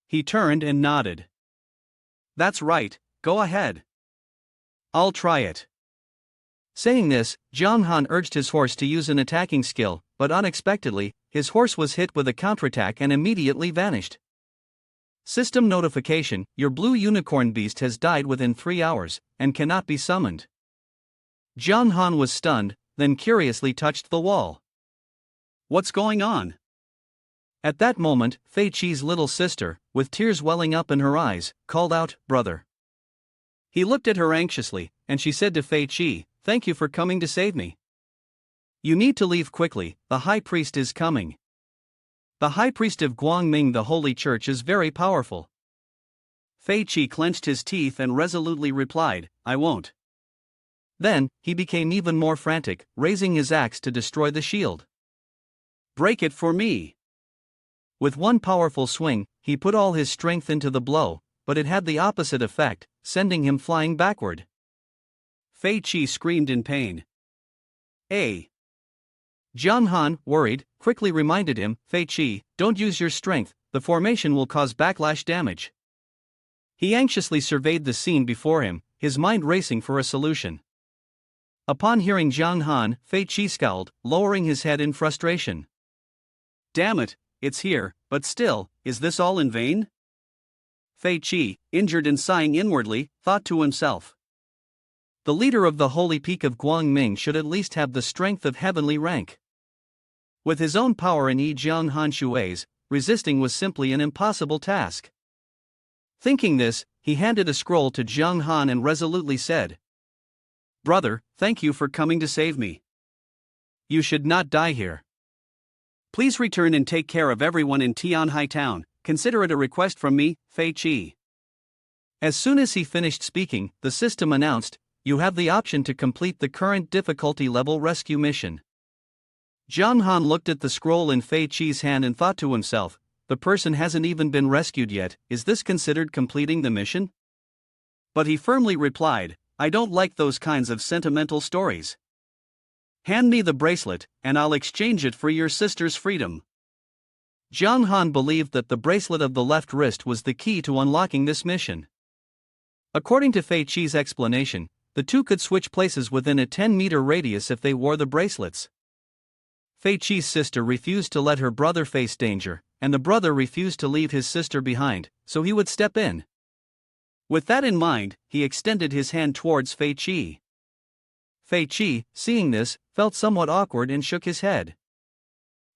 [SPEAKER 1] He turned and nodded.
[SPEAKER 2] "That's right, go ahead.
[SPEAKER 1] I'll try it." Saying this, Zhang Han urged his horse to use an attacking skill, but unexpectedly, his horse was hit with a counterattack and immediately vanished. System notification: your blue unicorn beast has died within 3 hours, and cannot be summoned. Zhang Han was stunned, then curiously touched the wall.
[SPEAKER 2] What's going on?
[SPEAKER 1] At that moment, Fei Qi's little sister, with tears welling up in her eyes, called out, "Brother." He looked at her anxiously, and she said to Fei Qi, "Thank you for coming to save me. You need to leave quickly, the high priest is coming. The high priest of Guangming, the holy church, is very powerful."
[SPEAKER 2] Fei Qi clenched his teeth and resolutely replied, "I won't."
[SPEAKER 1] Then, he became even more frantic, raising his axe to destroy the shield.
[SPEAKER 2] "Break it for me."
[SPEAKER 1] With one powerful swing, he put all his strength into the blow, but it had the opposite effect, sending him flying backward.
[SPEAKER 2] Fei Qi screamed in pain. "Hey!"
[SPEAKER 1] Zhang Han, worried, quickly reminded him, "Fei Qi, don't use your strength, the formation will cause backlash damage." He anxiously surveyed the scene before him, his mind racing for a solution. Upon hearing Zhang Han, Fei Qi scowled, lowering his head in frustration.
[SPEAKER 2] "Damn it, it's here, but still, is this all in vain?" Fei Qi, injured and sighing inwardly, thought to himself.
[SPEAKER 1] The leader of the holy peak of Guangming should at least have the strength of heavenly rank. With his own power in Zhang Han Shui's, resisting was simply an impossible task. Thinking this, he handed a scroll to Zhang Han and resolutely said, "Brother, thank you for coming to save me. You should not die here. Please return and take care of everyone in Tianhai town. Consider it a request from me, Fei Qi." As soon as he finished speaking, the system announced, "You have the option to complete the current difficulty level rescue mission." Zhang Han looked at the scroll in Fei Qi's hand and thought to himself, "The person hasn't even been rescued yet, is this considered completing the mission?" But he firmly replied, "I don't like those kinds of sentimental stories. Hand me the bracelet, and I'll exchange it for your sister's freedom." Zhang Han believed that the bracelet of the left wrist was the key to unlocking this mission. According to Fei Qi's explanation, the two could switch places within a 10-meter radius if they wore the bracelets. Fei Qi's sister refused to let her brother face danger, and the brother refused to leave his sister behind, so he would step in. With that in mind, he extended his hand towards Fei Qi. Fei Qi, seeing this, felt somewhat awkward and shook his head.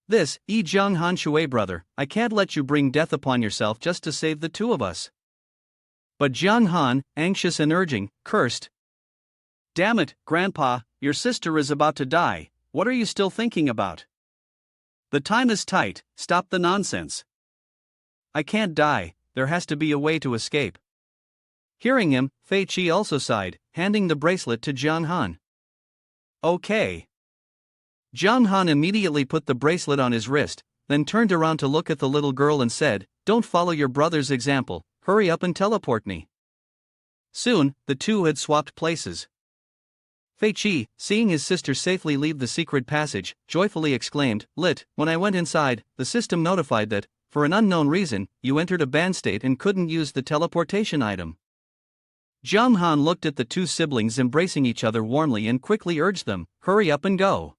[SPEAKER 1] "This, Zhang Han Shui, brother, I can't let you bring death upon yourself just to save the two of us." But Zhang Han, anxious and urging, cursed. "Damn it, Grandpa, your sister is about to die, what are you still thinking about? The time is tight, stop the nonsense." "I can't die, there has to be a way to escape." Hearing him, Fei Qi also sighed, handing the bracelet to Zhang Han. "Okay." Zhang Han immediately put the bracelet on his wrist, then turned around to look at the little girl and said, "Don't follow your brother's example, hurry up and teleport me." Soon, the two had swapped places. Fei Qi, seeing his sister safely leave the secret passage, joyfully exclaimed, "When I went inside, the system notified that, for an unknown reason, you entered a banned state and couldn't use the teleportation item." Zhang Han looked at the two siblings embracing each other warmly and quickly urged them, "Hurry up and go.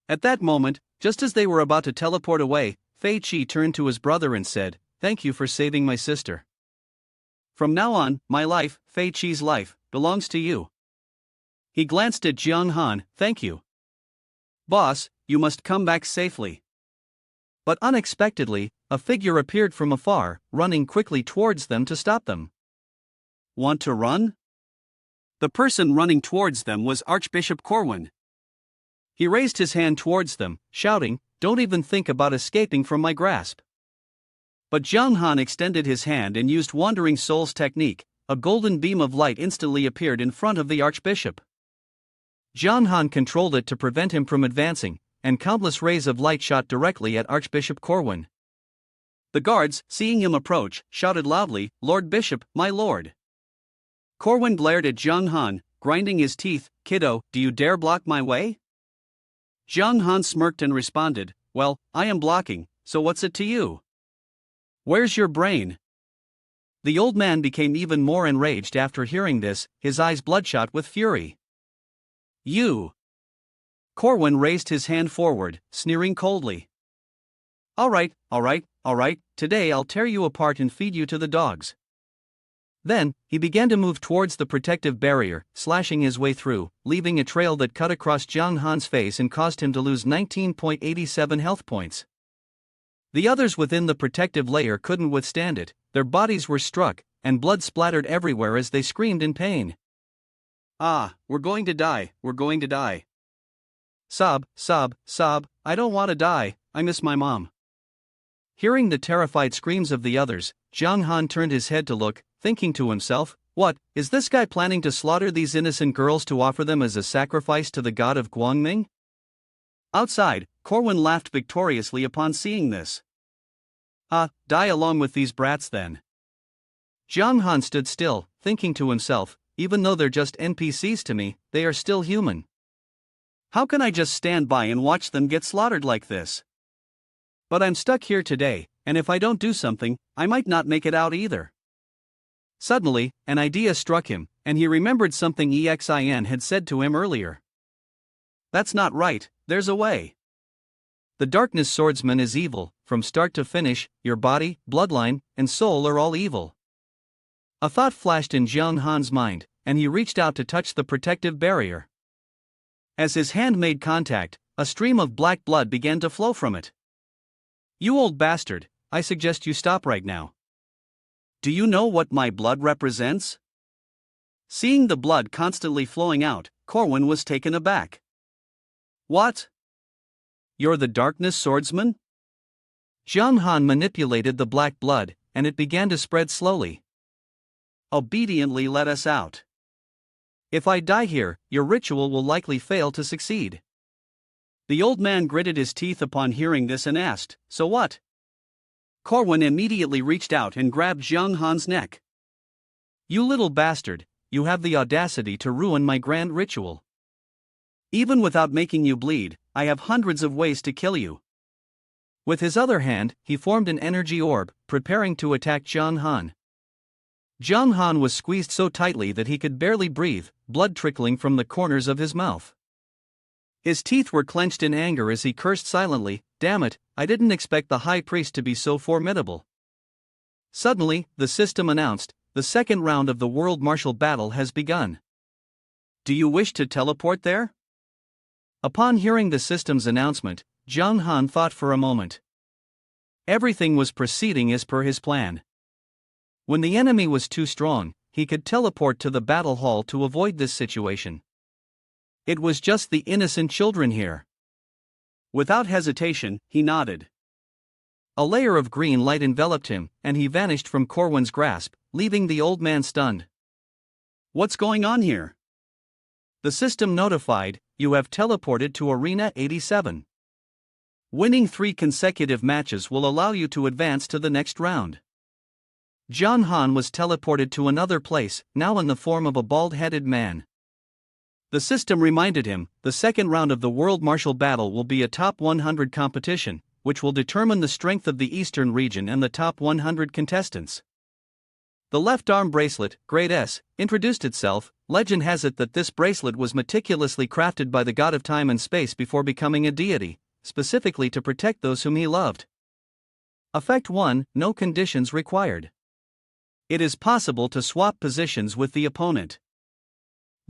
[SPEAKER 2] At that moment, just as they were about to teleport away, Fei Chi turned to his brother and said, "Thank you for saving my sister. From now on, my life, Fei Chi's life, belongs to you." He glanced at Jiang Han. "Thank you. Boss, you must come back safely." But unexpectedly, a figure appeared from afar, running quickly towards them to stop them. "Want to run?" The person running towards them was Archbishop Corwin. He raised his hand towards them, shouting, "Don't even think about escaping from my grasp." But Jiang Han extended his hand and used Wandering Soul's technique. A golden beam of light instantly appeared in front of the Archbishop. Jiang Han controlled it to prevent him from advancing, and countless rays of light shot directly at Archbishop Corwin. The guards, seeing him approach, shouted loudly, "Lord Bishop, my lord!" Corwin glared at Jiang Han, grinding his teeth. "Kiddo, do you dare block my way?" Jiang Han smirked and responded, "Well, I am blocking, so what's it to you? Where's your brain?" The old man became even more enraged after hearing this, his eyes bloodshot with fury. "You!" Corwin raised his hand forward, sneering coldly. All right, today I'll tear you apart and feed you to the dogs." Then, he began to move towards the protective barrier, slashing his way through, leaving a trail that cut across Jiang Han's face and caused him to lose 19.87 health points. The others within the protective layer couldn't withstand it, their bodies were struck, and blood splattered everywhere as they screamed in pain. "Ah, we're going to die, we're going to die. Sob, sob, sob, I don't want to die, I miss my mom." Hearing the terrified screams of the others, Jiang Han turned his head to look, thinking to himself, "What, is this guy planning to slaughter these innocent girls to offer them as a sacrifice to the god of Guangming?" Outside, Corwin laughed victoriously upon seeing this. "Ah, die along with these brats then." Jiang Han stood still, thinking to himself, "Even though they're just NPCs to me, they are still human. How can I just stand by and watch them get slaughtered like this? But I'm stuck here today, and if I don't do something, I might not make it out either." Suddenly, an idea struck him, and he remembered something Xin had said to him earlier. "That's not right, there's a way. The darkness swordsman is evil, from start to finish, your body, bloodline, and soul are all evil." A thought flashed in Jiang Han's mind, and he reached out to touch the protective barrier. As his hand made contact, a stream of black blood began to flow from it. "You old bastard, I suggest you stop right now. Do you know what my blood represents?" Seeing the blood constantly flowing out, Corwin was taken aback. "What? You're the darkness swordsman?" Jiang Han manipulated the black blood, and it began to spread slowly. "Obediently let us out. If I die here, your ritual will likely fail to succeed." The old man gritted his teeth upon hearing this and asked, "So what?" Corwin immediately reached out and grabbed Jiang Han's neck. "You little bastard, you have the audacity to ruin my grand ritual. Even without making you bleed, I have hundreds of ways to kill you." With his other hand, he formed an energy orb, preparing to attack Jiang Han. Jiang Han was squeezed so tightly that he could barely breathe, blood trickling from the corners of his mouth. His teeth were clenched in anger as he cursed silently, "Damn it, I didn't expect the high priest to be so formidable." Suddenly, the system announced, "The second round of the world martial battle has begun. Do you wish to teleport there?" Upon hearing the system's announcement, Jiang Han thought for a moment. Everything was proceeding as per his plan. When the enemy was too strong, he could teleport to the battle hall to avoid this situation. It was just the innocent children here. Without hesitation, he nodded. A layer of green light enveloped him, and he vanished from Corwin's grasp, leaving the old man stunned. "What's going on here?" The system notified, "You have teleported to Arena 87. Winning 3 consecutive matches will allow you to advance to the next round." Jiang Han was teleported to another place, now in the form of a bald-headed man. The system reminded him, "The second round of the World Martial Battle will be a top 100 competition, which will determine the strength of the Eastern region and the top 100 contestants.
[SPEAKER 1] The left arm bracelet, Great S, introduced itself. Legend has it that this bracelet was meticulously crafted by the god of time and space before becoming a deity, specifically to protect those whom he loved. Effect 1, no conditions required. It is possible to swap positions with the opponent.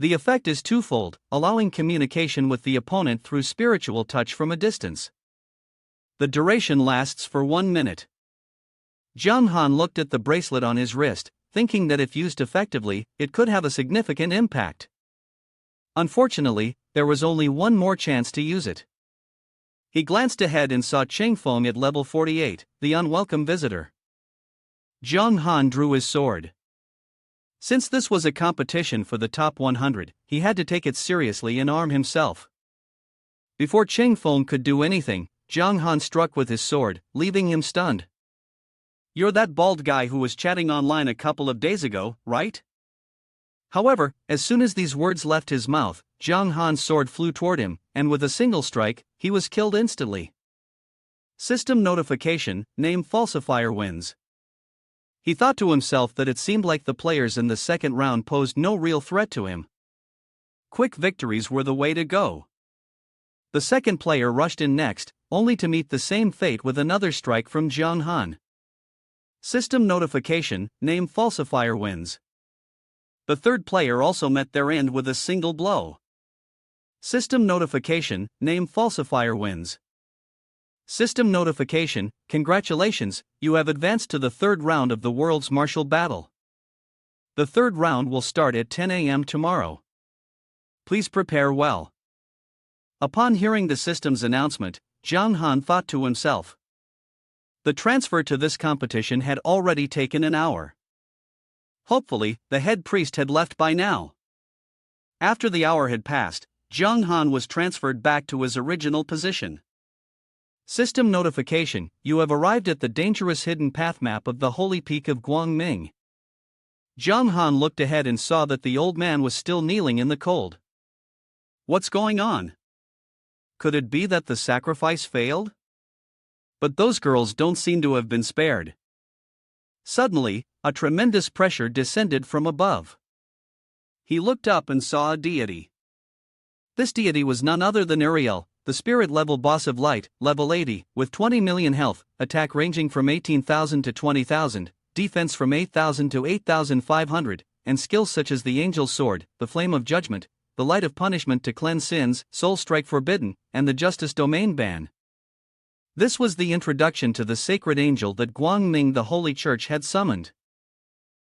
[SPEAKER 1] The effect is twofold, allowing communication with the opponent through spiritual touch from a distance. The duration lasts for 1 minute. Jung Han looked at the bracelet on his wrist, thinking that if used effectively, it could have a significant impact. Unfortunately, there was only one more chance to use it. He glanced ahead and saw Cheng Feng at level 48, the unwelcome visitor. Jung Han drew his sword. Since this was a competition for the top 100, he had to take it seriously and arm himself. Before Cheng Feng could do anything, Jung Han struck with his sword, leaving him stunned. "You're that bald guy who was chatting online a couple of days ago, right?" However, as soon as these words left his mouth, Jung Han's sword flew toward him, and with a single strike, he was killed instantly. System notification, name falsifier wins. He thought to himself that it seemed like the players in the second round posed no real threat to him. Quick victories were the way to go. The second player rushed in next, only to meet the same fate with another strike from Jung Han. System notification, name falsifier wins. The third player also met their end with a single blow. System notification, name falsifier wins. System notification, congratulations, you have advanced to the third round of the world's martial battle. The third round will start at 10 a.m. tomorrow. Please prepare well. Upon hearing the system's announcement, Jung Han thought to himself. The transfer to this competition had already taken an hour. Hopefully, the head priest had left by now. After the hour had passed, Jung Han was transferred back to his original position. System notification, you have arrived at the dangerous hidden path map of the holy peak of Guangming. Jung Han looked ahead and saw that the old man was still kneeling in the cold. What's going on? Could it be that the sacrifice failed? But those girls don't seem to have been spared. Suddenly, a tremendous pressure descended from above. He looked up and saw a deity. This deity was none other than Uriel, the spirit-level boss of light, level 80, with 20 million health, attack ranging from 18,000 to 20,000, defense from 8,000 to 8,500, and skills such as the Angel's Sword, the Flame of Judgment, the Light of Punishment to cleanse sins, Soul Strike Forbidden, and the Justice Domain Ban. This was the introduction to the sacred angel that Guangming the Holy Church had summoned.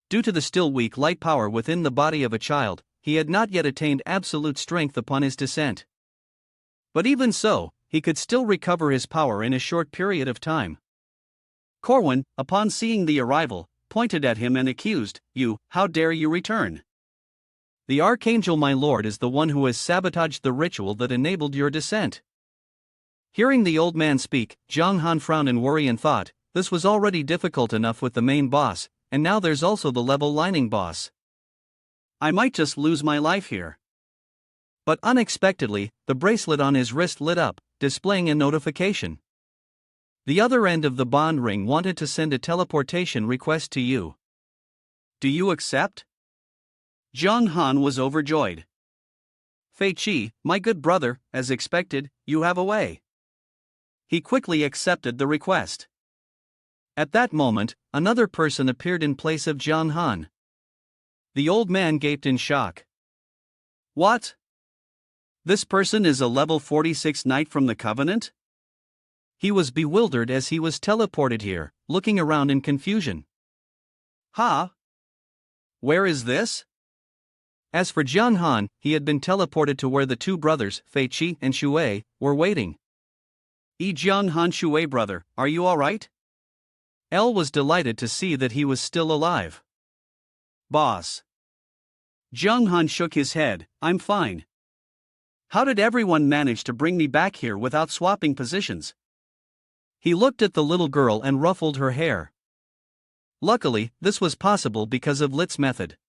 [SPEAKER 1] Due to the still weak light power within the body of a child, he had not yet attained absolute strength upon his descent. But even so, he could still recover his power in a short period of time. Corwin, upon seeing the arrival, pointed at him and accused, "You, how dare you return? The Archangel my lord is the one who has sabotaged the ritual that enabled your descent." Hearing the old man speak, Jung Han frowned in worry and thought, this was already difficult enough with the main boss, and now there's also the level lining boss. I might just lose my life here. But unexpectedly, the bracelet on his wrist lit up, displaying a notification. The other end of the bond ring wanted to send a teleportation request to you. Do you accept? Jung Han was overjoyed. Fei Qi, my good brother, as expected, you have a way. He quickly accepted the request. At that moment, another person appeared in place of Jung Han. The old man gaped in shock. What? This person is a level 46 knight from the Covenant? He was bewildered as he was teleported here, looking around in confusion. Ha? Where is this? As for Jung Han, he had been teleported to where the two brothers, Fei Qi and Shui, were waiting. Jung Han Shui brother, are you alright? El was delighted to see that he was still alive. Boss. Jung Han shook his head, I'm fine. How did everyone manage to bring me back here without swapping positions? He looked at the little girl and ruffled her hair. Luckily, this was possible because of Lit's method.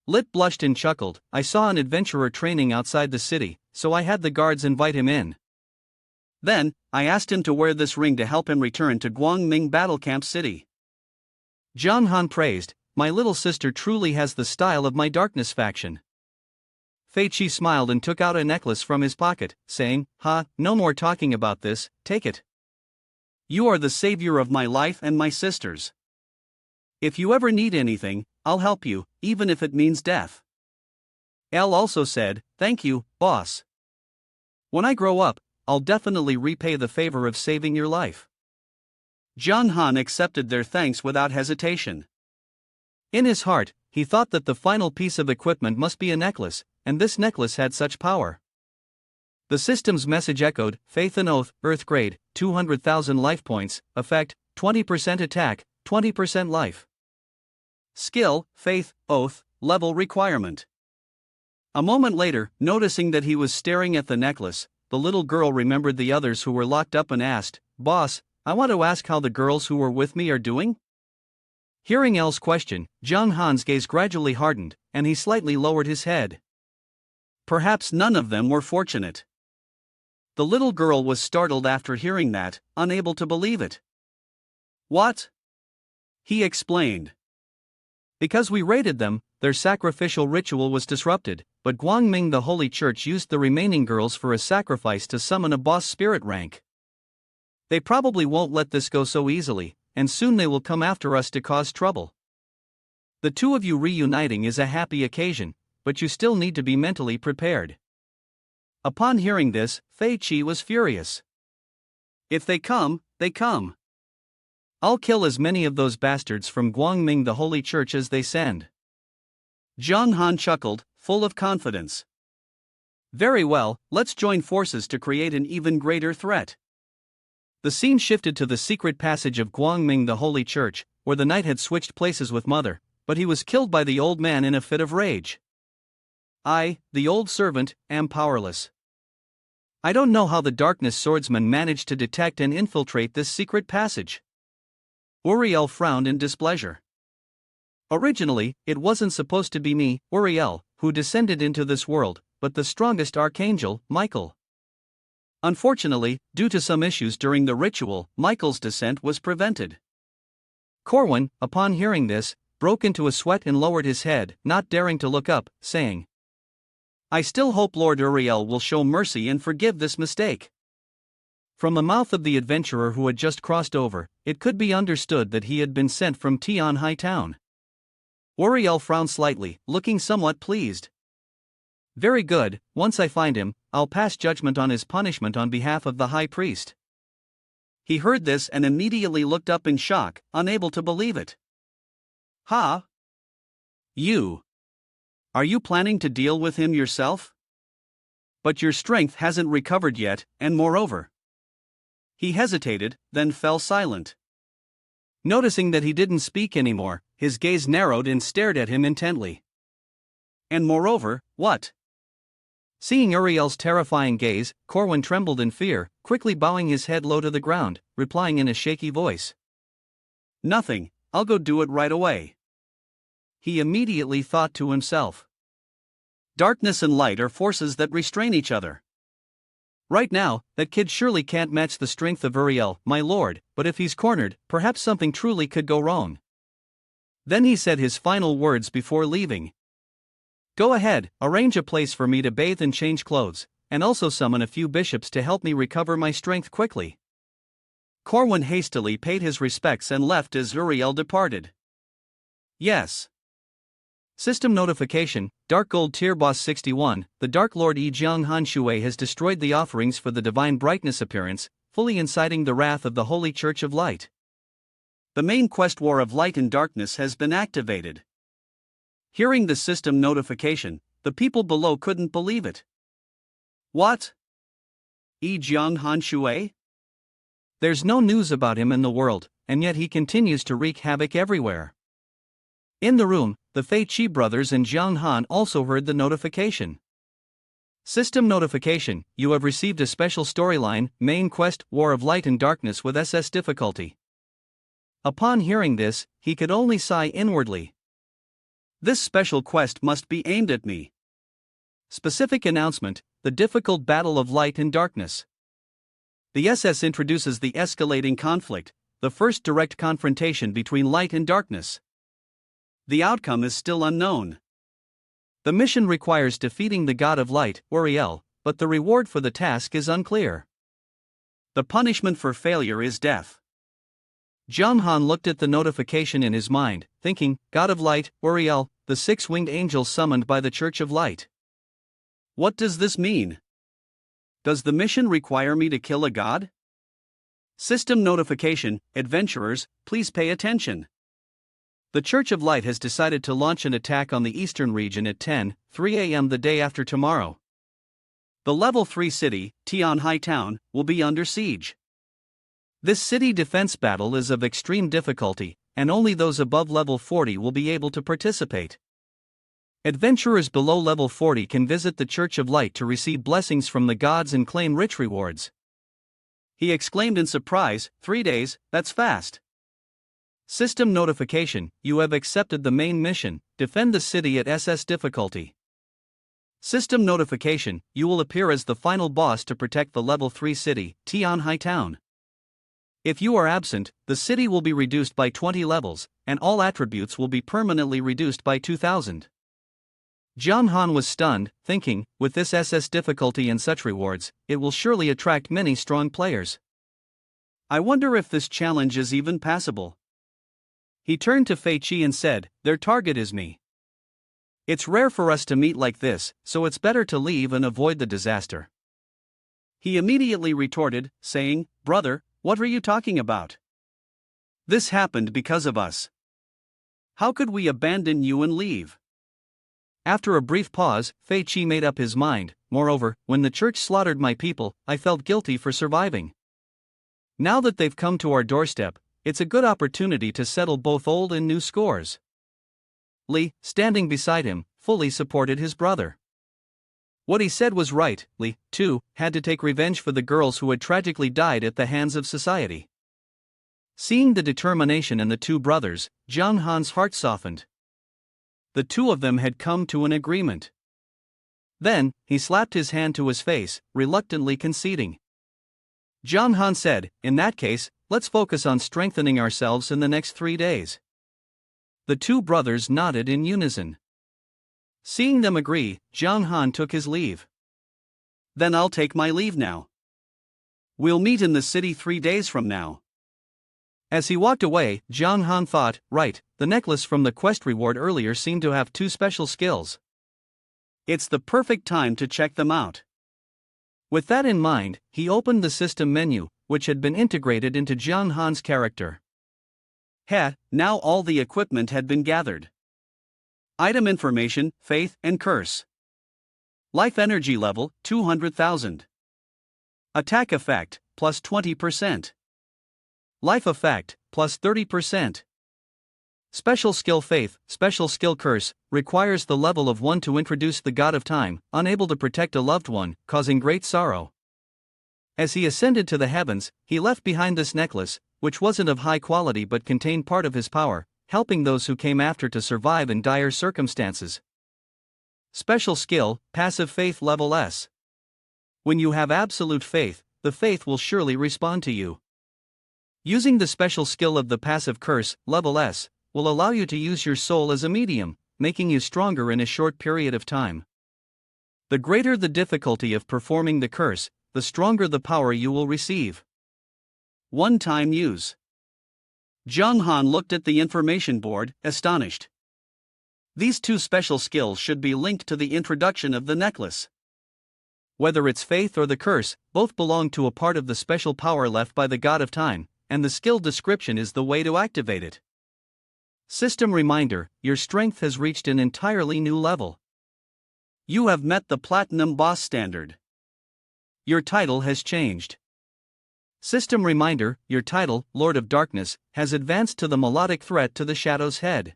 [SPEAKER 1] Lit blushed and chuckled, I saw an adventurer training outside the city, so I had the guards invite him in. Then, I asked him to wear this ring to help him return to Guangming Battle Camp City. Jung Han praised, my little sister truly has the style of my darkness faction. Fei Qi smiled and took out a necklace from his pocket, saying, "Ha, no more talking about this, take it. You are the savior of my life and my sister's. If you ever need anything, I'll help you, even if it means death." Elle also said, "Thank you, boss. When I grow up, I'll definitely repay the favor of saving your life." Jiang Han accepted their thanks without hesitation. In his heart, he thought that the final piece of equipment must be a necklace, and this necklace had such power. The system's message echoed, "Faith and Oath, Earth Grade, 200,000 life points, effect, 20% attack, 20% life. Skill, Faith, Oath, level requirement." A moment later, noticing that he was staring at the necklace, the little girl remembered the others who were locked up and asked, "Boss, I want to ask how the girls who were with me are doing?" Hearing Elle's question, Jiang Han's gaze gradually hardened, and he slightly lowered his head. Perhaps none of them were fortunate. The little girl was startled after hearing that, unable to believe it. "What?" He explained. "Because we raided them, their sacrificial ritual was disrupted, but Guangming the Holy Church used the remaining girls for a sacrifice to summon a boss spirit rank. They probably won't let this go so easily, and soon they will come after us to cause trouble. The two of you reuniting is a happy occasion, but you still need to be mentally prepared." Upon hearing this, Fei Qi was furious. "If they come, they come. I'll kill as many of those bastards from Guangming the Holy Church as they send." Jiang Han chuckled, full of confidence. "Very well, let's join forces to create an even greater threat." The scene shifted to the secret passage of Guangming the Holy Church, where the knight had switched places with Mother, but he was killed by the old man in a fit of rage. "I, the old servant, am powerless. I don't know how the darkness swordsman managed to detect and infiltrate this secret passage." Uriel frowned in displeasure. "Originally, it wasn't supposed to be me, Uriel, who descended into this world, but the strongest archangel, Michael. Unfortunately, due to some issues during the ritual, Michael's descent was prevented." Corwin, upon hearing this, broke into a sweat and lowered his head, not daring to look up, saying, "I still hope Lord Uriel will show mercy and forgive this mistake." From the mouth of the adventurer who had just crossed over, it could be understood that he had been sent from Tian High Town. Uriel frowned slightly, looking somewhat pleased. "Very good, once I find him, I'll pass judgment on his punishment on behalf of the High Priest." He heard this and immediately looked up in shock, unable to believe it. "Ha? You? Are you planning to deal with him yourself? But your strength hasn't recovered yet, and moreover..." He hesitated, then fell silent. Noticing that he didn't speak anymore, his gaze narrowed and stared at him intently. "And moreover, what?" Seeing Uriel's terrifying gaze, Corwin trembled in fear, quickly bowing his head low to the ground, replying in a shaky voice, "Nothing, I'll go do it right away." He immediately thought to himself, darkness and light are forces that restrain each other. Right now, that kid surely can't match the strength of Uriel, my lord, but if he's cornered, perhaps something truly could go wrong. Then he said his final words before leaving. "Go ahead, arrange a place for me to bathe and change clothes, and also summon a few bishops to help me recover my strength quickly." Corwin hastily paid his respects and left as Uriel departed. Yes. System notification, Dark Gold Tier Boss 61, the Dark Lord Yi Jiang Han Shui has destroyed the offerings for the Divine Brightness appearance, fully inciting the wrath of the Holy Church of Light. The main quest War of Light and Darkness has been activated. Hearing the system notification, the people below couldn't believe it. What? Yi Jiang Han Shui? There's no news about him in the world, and yet he continues to wreak havoc everywhere. In the room, the Fei Qi brothers and Jiang Han also heard the notification. System notification, you have received a special storyline, main quest, War of Light and Darkness with SS difficulty. Upon hearing this, he could only sigh inwardly. This special quest must be aimed at me. Specific announcement, the difficult battle of light and darkness. The SS introduces the escalating conflict, the first direct confrontation between light and darkness.
[SPEAKER 2] the outcome is still unknown.
[SPEAKER 1] The mission requires defeating the god of light, Uriel, but the reward for the task is unclear.
[SPEAKER 2] The punishment for failure is death.
[SPEAKER 1] Jung Han looked at the notification in his mind, thinking, God of Light, Uriel, the six-winged angel summoned by the Church of Light.
[SPEAKER 2] What does this mean? Does the mission require me to kill a god? System notification, adventurers, please pay attention.
[SPEAKER 1] The Church of Light has decided to launch an attack on the eastern region at 10:03 a.m. the day after tomorrow.
[SPEAKER 2] The level 3 city, Tianhai Town, will be under siege.
[SPEAKER 1] This city defense battle is of extreme difficulty, and only those above level 40 will be able to participate. Adventurers below level 40 can visit the Church of Light to receive blessings from the gods and claim rich rewards.
[SPEAKER 2] He exclaimed in surprise, 3 days, that's fast.
[SPEAKER 1] System notification, you have accepted the main mission, defend the city at SS difficulty. System notification, you will appear as the final boss to protect the level 3 city, Tianhai Town. If you are absent, the city will be reduced by 20 levels, and all attributes will be permanently reduced by 2000. Jung Han was stunned, thinking, with this SS difficulty and such rewards, it will surely attract many strong players.
[SPEAKER 2] I wonder if this challenge is even passable.
[SPEAKER 1] He turned to Fei Qi and said, their target is me. It's rare for us to meet like this, so it's better to leave and avoid the disaster.
[SPEAKER 2] He immediately retorted, saying, brother, what are you talking about? This happened because of us. How could we abandon you and leave?
[SPEAKER 1] After a brief pause, Fei Qi made up his mind. Moreover, when the church slaughtered my people, I felt guilty for surviving. Now that they've come to our doorstep, it's a good opportunity to settle both old and new scores. Li, standing beside him, fully supported his brother. What he said was right. Li, too, had to take revenge for the girls who had tragically died at the hands of society. Seeing the determination in the two brothers, Jung Han's heart softened. The two of them had come to an agreement. Then, he slapped his hand to his face, reluctantly conceding. Jung Han said, in that case, let's focus on strengthening ourselves in the next 3 days. The two brothers nodded in unison. Seeing them agree, Jung Han took his leave.
[SPEAKER 2] Then I'll take my leave now. We'll meet in the city 3 days from now.
[SPEAKER 1] As he walked away, Jung Han thought, right, the necklace from the quest reward earlier seemed to have 2 special skills.
[SPEAKER 2] It's the perfect time to check them out.
[SPEAKER 1] With that in mind, he opened the system menu, which had been integrated into Jung Han's character.
[SPEAKER 2] Now all the equipment had been gathered. Item information, faith and curse. Life energy level, 200,000. Attack effect, plus 20%.
[SPEAKER 1] Life effect, plus 30%. Special skill faith, special skill curse, requires the level of 1 to introduce the god of time, unable to protect a loved one, causing great sorrow. As he ascended to the heavens, he left behind this necklace, which wasn't of high quality but contained part of his power, helping those who came after to survive in dire circumstances. Special skill, passive faith level S. When you have absolute faith, the faith will surely respond to you. Using the special skill of the passive curse, level S, will allow you to use your soul as a medium, making you stronger in a short period of time. The greater the difficulty of performing the curse, the stronger the power you will receive.
[SPEAKER 2] One-time use. Jung Han looked at the information board, astonished. These 2 special skills should be linked to the introduction of the necklace.
[SPEAKER 1] Whether it's faith or the curse, both belong to a part of the special power left by the god of time, and the skill description is the way to activate it. System reminder, your strength has reached an entirely new level.
[SPEAKER 2] You have met the Platinum Boss standard.
[SPEAKER 1] Your title has changed. System reminder, your title, Lord of Darkness, has advanced to the melodic threat to the Shadow's Head.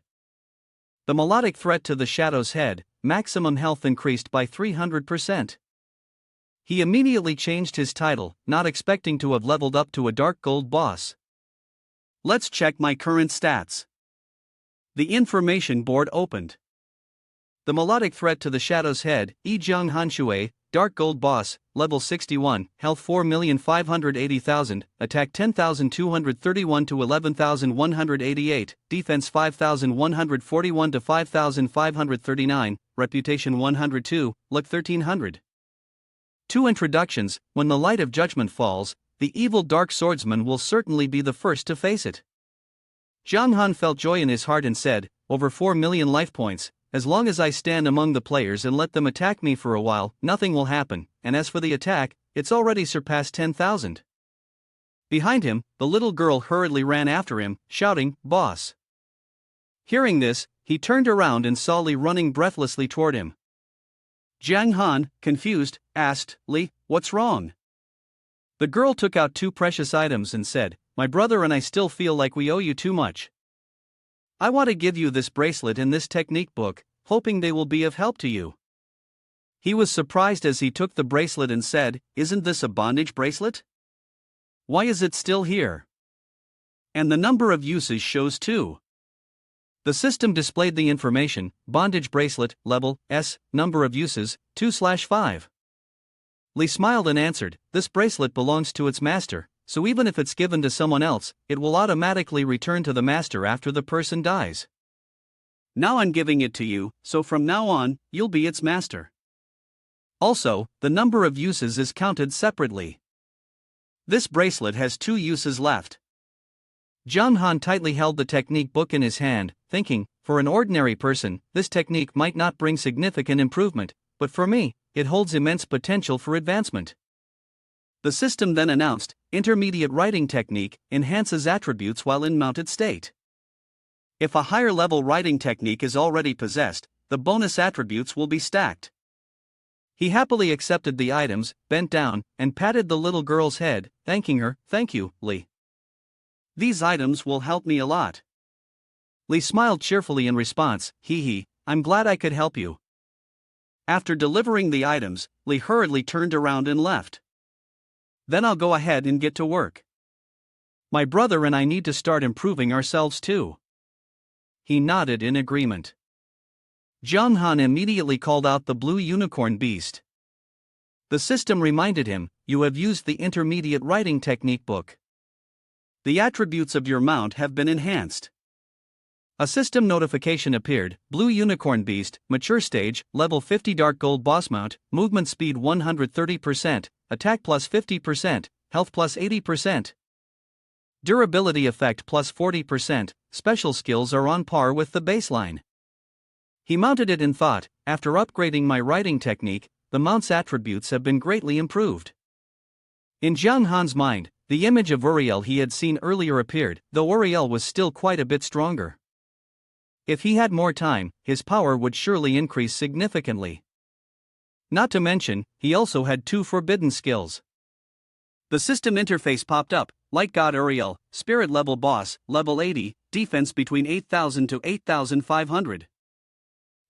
[SPEAKER 1] The melodic threat to the Shadow's Head, maximum health increased by 300%. He immediately changed his title, not expecting to have leveled up to a Dark Gold boss.
[SPEAKER 2] Let's check my current stats. The information board opened.
[SPEAKER 1] The melodic threat to the Shadow's Head, Jung Han Shui, Dark Gold Boss, Level 61, Health 4,580,000, Attack 10,231 to 11,188, Defense 5,141 to 5,539, Reputation 102, Luck 1300. 2 introductions. When the light of judgment falls, the evil dark swordsman will certainly be the first to face it. Zhang Han felt joy in his heart and said, over 4 million life points, as long as I stand among the players and let them attack me for a while, nothing will happen, and as for the attack, it's already surpassed 10,000. Behind him, the little girl hurriedly ran after him, shouting, "Boss!" Hearing this, he turned around and saw Li running breathlessly toward him. Zhang Han, confused, asked, "Li, what's wrong?" The girl took out 2 precious items and said, "My brother and I still feel like we owe you too much. I want to give you this bracelet and this technique book, hoping they will be of help to you." He was surprised as he took the bracelet and said, "Isn't this a bondage bracelet? Why is it still here? And the number of uses shows too." The system displayed the information: bondage bracelet, level S, number of uses 2/5. Li smiled and answered, "This bracelet belongs to its master, so even if it's given to someone else, it will automatically return to the master after the person dies. Now I'm giving it to you, so from now on, you'll be its master. Also, the number of uses is counted separately. This bracelet has 2 uses left." Zhang Han tightly held the technique book in his hand, thinking, for an ordinary person, this technique might not bring significant improvement, but for me, it holds immense potential for advancement. The system then announced, intermediate writing technique enhances attributes while in mounted state. If a higher level writing technique is already possessed, the bonus attributes will be stacked. He happily accepted the items, bent down, and patted the little girl's head, thanking her. "Thank you, Li. These items will help me a lot." Li smiled cheerfully in response, "Hee, I'm glad I could help you." After delivering the items, Li hurriedly turned around and left. "Then I'll go ahead and get to work. My brother and I need to start improving ourselves too." He nodded in agreement. Zhang Han immediately called out the blue unicorn beast. The system reminded him, "You have used the intermediate writing technique book. The attributes of your mount have been enhanced." A system notification appeared: Blue Unicorn Beast, Mature Stage, Level 50 Dark Gold Boss Mount, Movement Speed 130%, Attack plus 50%, Health plus 80%. Durability Effect plus 40%, Special Skills are on par with the baseline. He mounted it and thought, after upgrading my writing technique, the mount's attributes have been greatly improved. In Zhang Han's mind, the image of Uriel he had seen earlier appeared, though Uriel was still quite a bit stronger. If he had more time, his power would surely increase significantly. Not to mention, he also had 2 forbidden skills. The system interface popped up: Light God Uriel, Spirit Level Boss, Level 80, Defense between 8,000 to 8,500.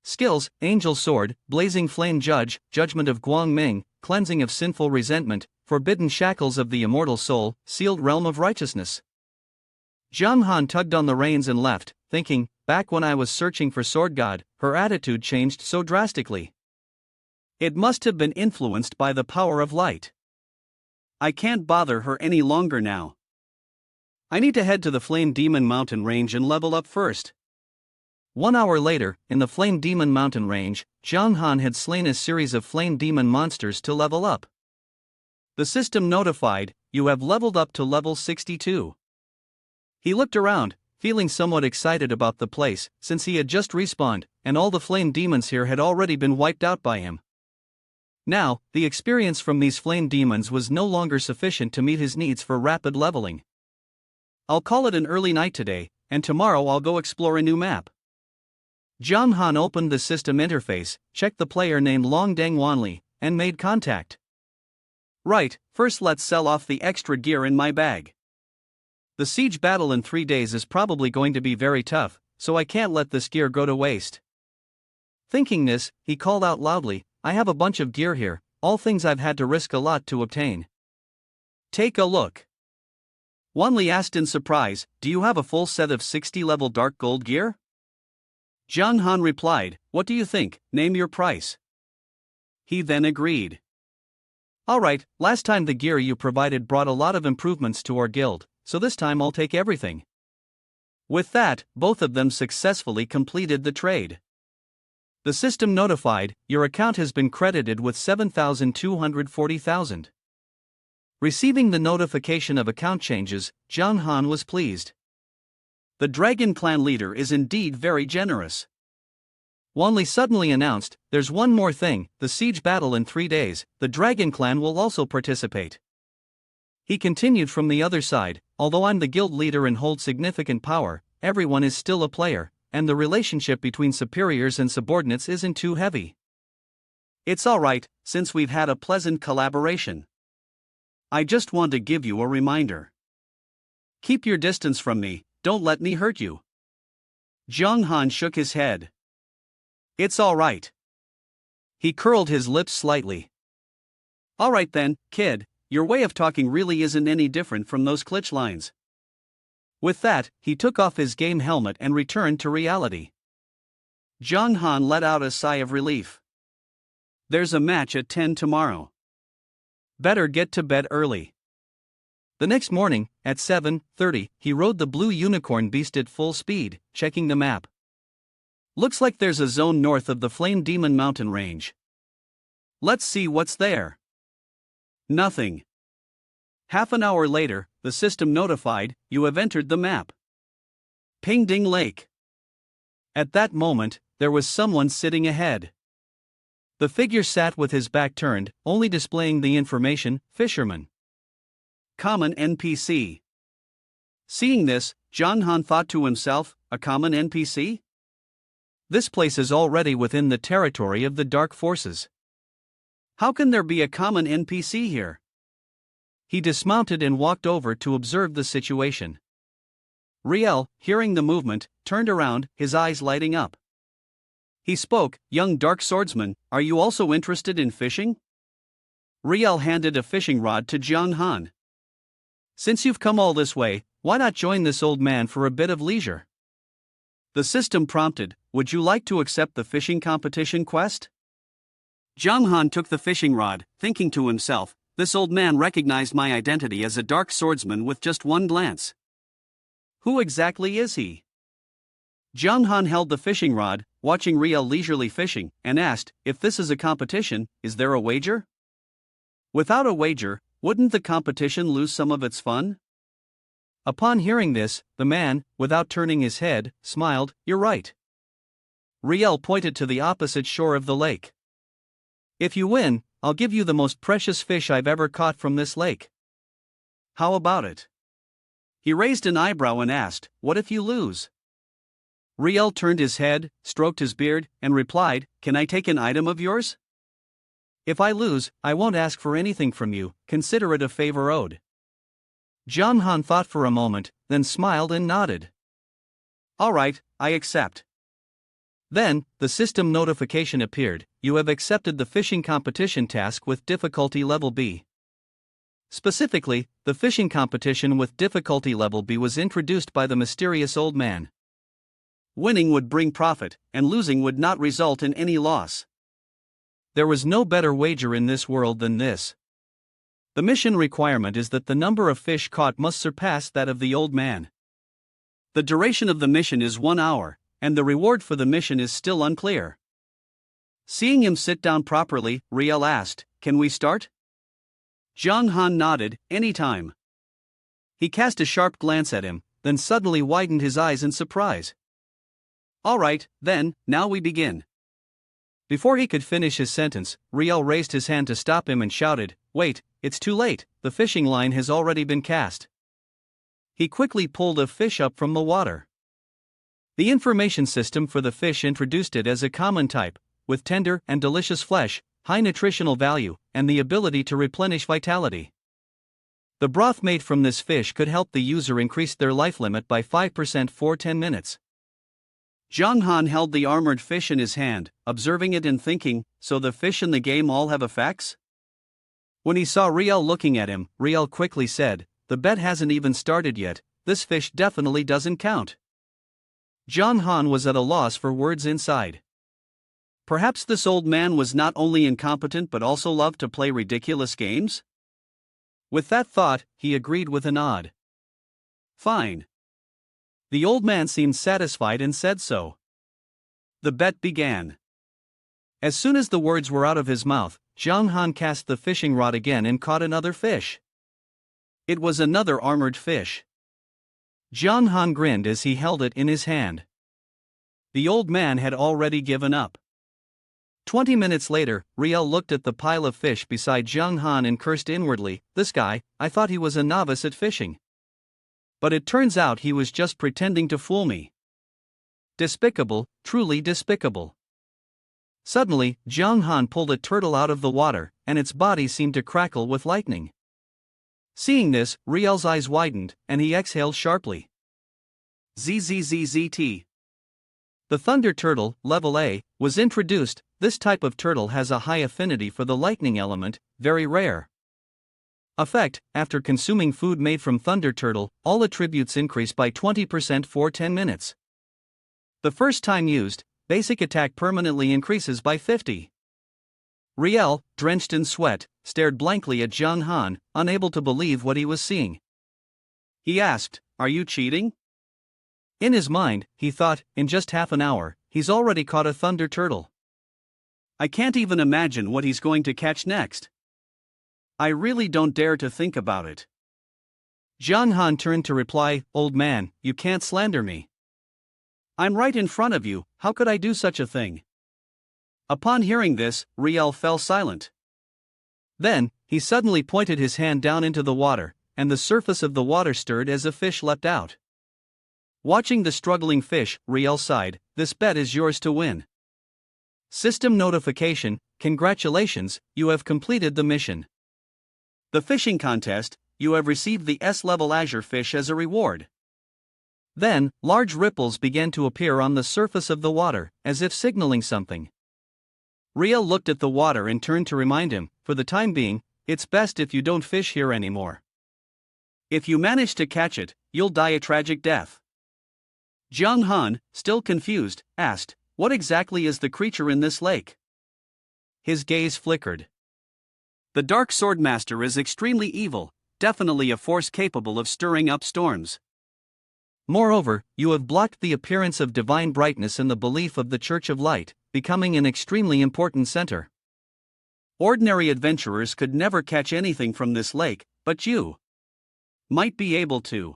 [SPEAKER 1] Skills: Angel Sword, Blazing Flame Judge, Judgment of Guangming, Cleansing of Sinful Resentment, Forbidden Shackles of the Immortal Soul, Sealed Realm of Righteousness. Zhang Han tugged on the reins and left, thinking, back when I was searching for Sword God, her attitude changed so drastically. It must have been influenced by the power of light. I can't bother her any longer now. I need to head to the Flame Demon Mountain Range and level up first. 1 hour later, in the Flame Demon Mountain Range, Zhang Han had slain a series of Flame Demon monsters to level up. The system notified, "You have leveled up to level 62. He looked around, feeling somewhat excited about the place, since he had just respawned, and all the flame demons here had already been wiped out by him. Now, the experience from these flame demons was no longer sufficient to meet his needs for rapid leveling. I'll call it an early night today, and tomorrow I'll go explore a new map. Zhang Han opened the system interface, checked the player named Longdeng Wanli, and made contact. Right, first let's sell off the extra gear in my bag. The siege battle in 3 days is probably going to be very tough, so I can't let this gear go to waste. Thinking this, he called out loudly, I have a bunch of gear here, all things I've had to risk a lot to obtain. Take a look. Wanli asked in surprise, do you have a full set of 60-level dark gold gear? Zhang Han replied, what do you think, name your price. He then agreed. Alright, last time the gear you provided brought a lot of improvements to our guild, so this time I'll take everything. With that, both of them successfully completed the trade. The system notified, your account has been credited with 7,240,000. Receiving the notification of account changes, Zhang Han was pleased. The Dragon Clan leader is indeed very generous. Wanli suddenly announced, there's one more thing, the siege battle in 3 days, the Dragon Clan will also participate. He continued from the other side, although I'm the guild leader and hold significant power, everyone is still a player, and the relationship between superiors and subordinates isn't too heavy. It's alright, since we've had a pleasant collaboration. I just want to give you a reminder. Keep your distance from me, don't let me hurt you. Zhang Han shook his head. It's alright. He curled his lips slightly. Alright then, kid, your way of talking really isn't any different from those glitch lines. With that, he took off his game helmet and returned to reality. Zhang Han let out a sigh of relief. There's a match at 10 tomorrow. Better get to bed early. The next morning, at 7:30, he rode the blue unicorn beast at full speed, checking the map. Looks like there's a zone north of the Flame Demon mountain range. Let's see what's there. Nothing. Half an hour later, the system notified, you have entered the map. Pingding Lake. At that moment, there was someone sitting ahead. The figure sat with his back turned, only displaying the information, fisherman. Common NPC. Seeing this, Zhang Han thought to himself, a common NPC? This place is already within the territory of the dark forces. How can there be a common NPC here? He dismounted and walked over to observe the situation. Riel, hearing the movement, turned around, his eyes lighting up. He spoke, young dark swordsman, are you also interested in fishing? Riel handed a fishing rod to Zhang Han. Since you've come all this way, why not join this old man for a bit of leisure? The system prompted, would you like to accept the fishing competition quest? Zhang Han took the fishing rod, thinking to himself, this old man recognized my identity as a dark swordsman with just one glance. Who exactly is he? Zhang Han held the fishing rod, watching Riel leisurely fishing, and asked, if this is a competition, is there a wager? Without a wager, wouldn't the competition lose some of its fun? Upon hearing this, the man, without turning his head, smiled, you're right. Riel pointed to the opposite shore of the lake. If you win, I'll give you the most precious fish I've ever caught from this lake. How about it? He raised an eyebrow and asked, what if you lose? Riel turned his head, stroked his beard, and replied, can I take an item of yours? If I lose, I won't ask for anything from you, consider it a favor owed. Zhang Han thought for a moment, then smiled and nodded. Alright, I accept. Then, the system notification appeared, you have accepted the fishing competition task with difficulty level B. Specifically, the fishing competition with difficulty level B was introduced by the mysterious old man. Winning would bring profit, and losing would not result in any loss. There was no better wager in this world than this. The mission requirement is that the number of fish caught must surpass that of the old man. The duration of the mission is 1 hour, and the reward for the mission is still unclear. Seeing him sit down properly, Riel asked, can we start? Zhang Han nodded, anytime. He cast a sharp glance at him, then suddenly widened his eyes in surprise. Alright, then, now we begin. Before he could finish his sentence, Riel raised his hand to stop him and shouted, wait, it's too late, the fishing line has already been cast. He quickly pulled a fish up from the water. The information system for the fish introduced it as a common type, with tender and delicious flesh, high nutritional value, and the ability to replenish vitality. The broth made from this fish could help the user increase their life limit by 5% for 10 minutes. Zhang Han held the armored fish in his hand, observing it and thinking, so the fish in the game all have effects? When he saw Riel looking at him, Riel quickly said, the bet hasn't even started yet, this fish definitely doesn't count. Zhang Han was at a loss for words inside.
[SPEAKER 2] Perhaps this old man was not only incompetent but also loved to play ridiculous games? With that thought, he agreed with a nod. Fine. The old man seemed satisfied and said so. The bet began. As soon as the words were out of his mouth, Zhang Han cast the fishing rod again and caught another fish. It was another armored fish. Zhang Han grinned as he held it in his hand. The old man had already given up. 20 minutes later, Riel looked at the pile of fish beside Zhang Han and cursed inwardly, "This guy, I thought he was a novice at fishing. But it turns out he was just pretending to fool me. Despicable, truly despicable." Suddenly, Zhang Han pulled a turtle out of the water, and its body seemed to crackle with lightning. Seeing this, Riel's eyes widened, and he exhaled sharply. ZZZZT. The Thunder Turtle, Level A, was introduced. This type of turtle has a high affinity for the lightning element, very rare. Effect: after consuming food made from Thunder Turtle, all attributes increase by 20% for 10 minutes. The first time used, basic attack permanently increases by 50. Riel, drenched in sweat, stared blankly at Zhang Han, unable to believe what he was seeing. He asked, "Are you cheating?" In his mind, he thought, in just half an hour, he's already caught a Thunder Turtle. I can't even imagine what he's going to catch next. I really don't dare to think about it. Zhang Han turned to reply, "Old man, you can't slander me. I'm right in front of you, how could I do such a thing?" Upon hearing this, Riel fell silent. Then, he suddenly pointed his hand down into the water, and the surface of the water stirred as a fish leapt out. Watching the struggling fish, Riel sighed, "This bet is yours to win." System notification: congratulations, you have completed the mission. The fishing contest: you have received the S-level azure fish as a reward. Then, large ripples began to appear on the surface of the water, as if signaling something. Riel looked at the water and turned to remind him, "For the time being, it's best if you don't fish here anymore. If you manage to catch it, you'll die a tragic death." Zhang Han, still confused, asked, "What exactly is the creature in this lake?" His gaze flickered. "The Dark Swordmaster is extremely evil, definitely a force capable of stirring up storms. Moreover, you have blocked the appearance of divine brightness in the belief of the Church of Light, becoming an extremely important center. Ordinary adventurers could never catch anything from this lake, but you might be able to."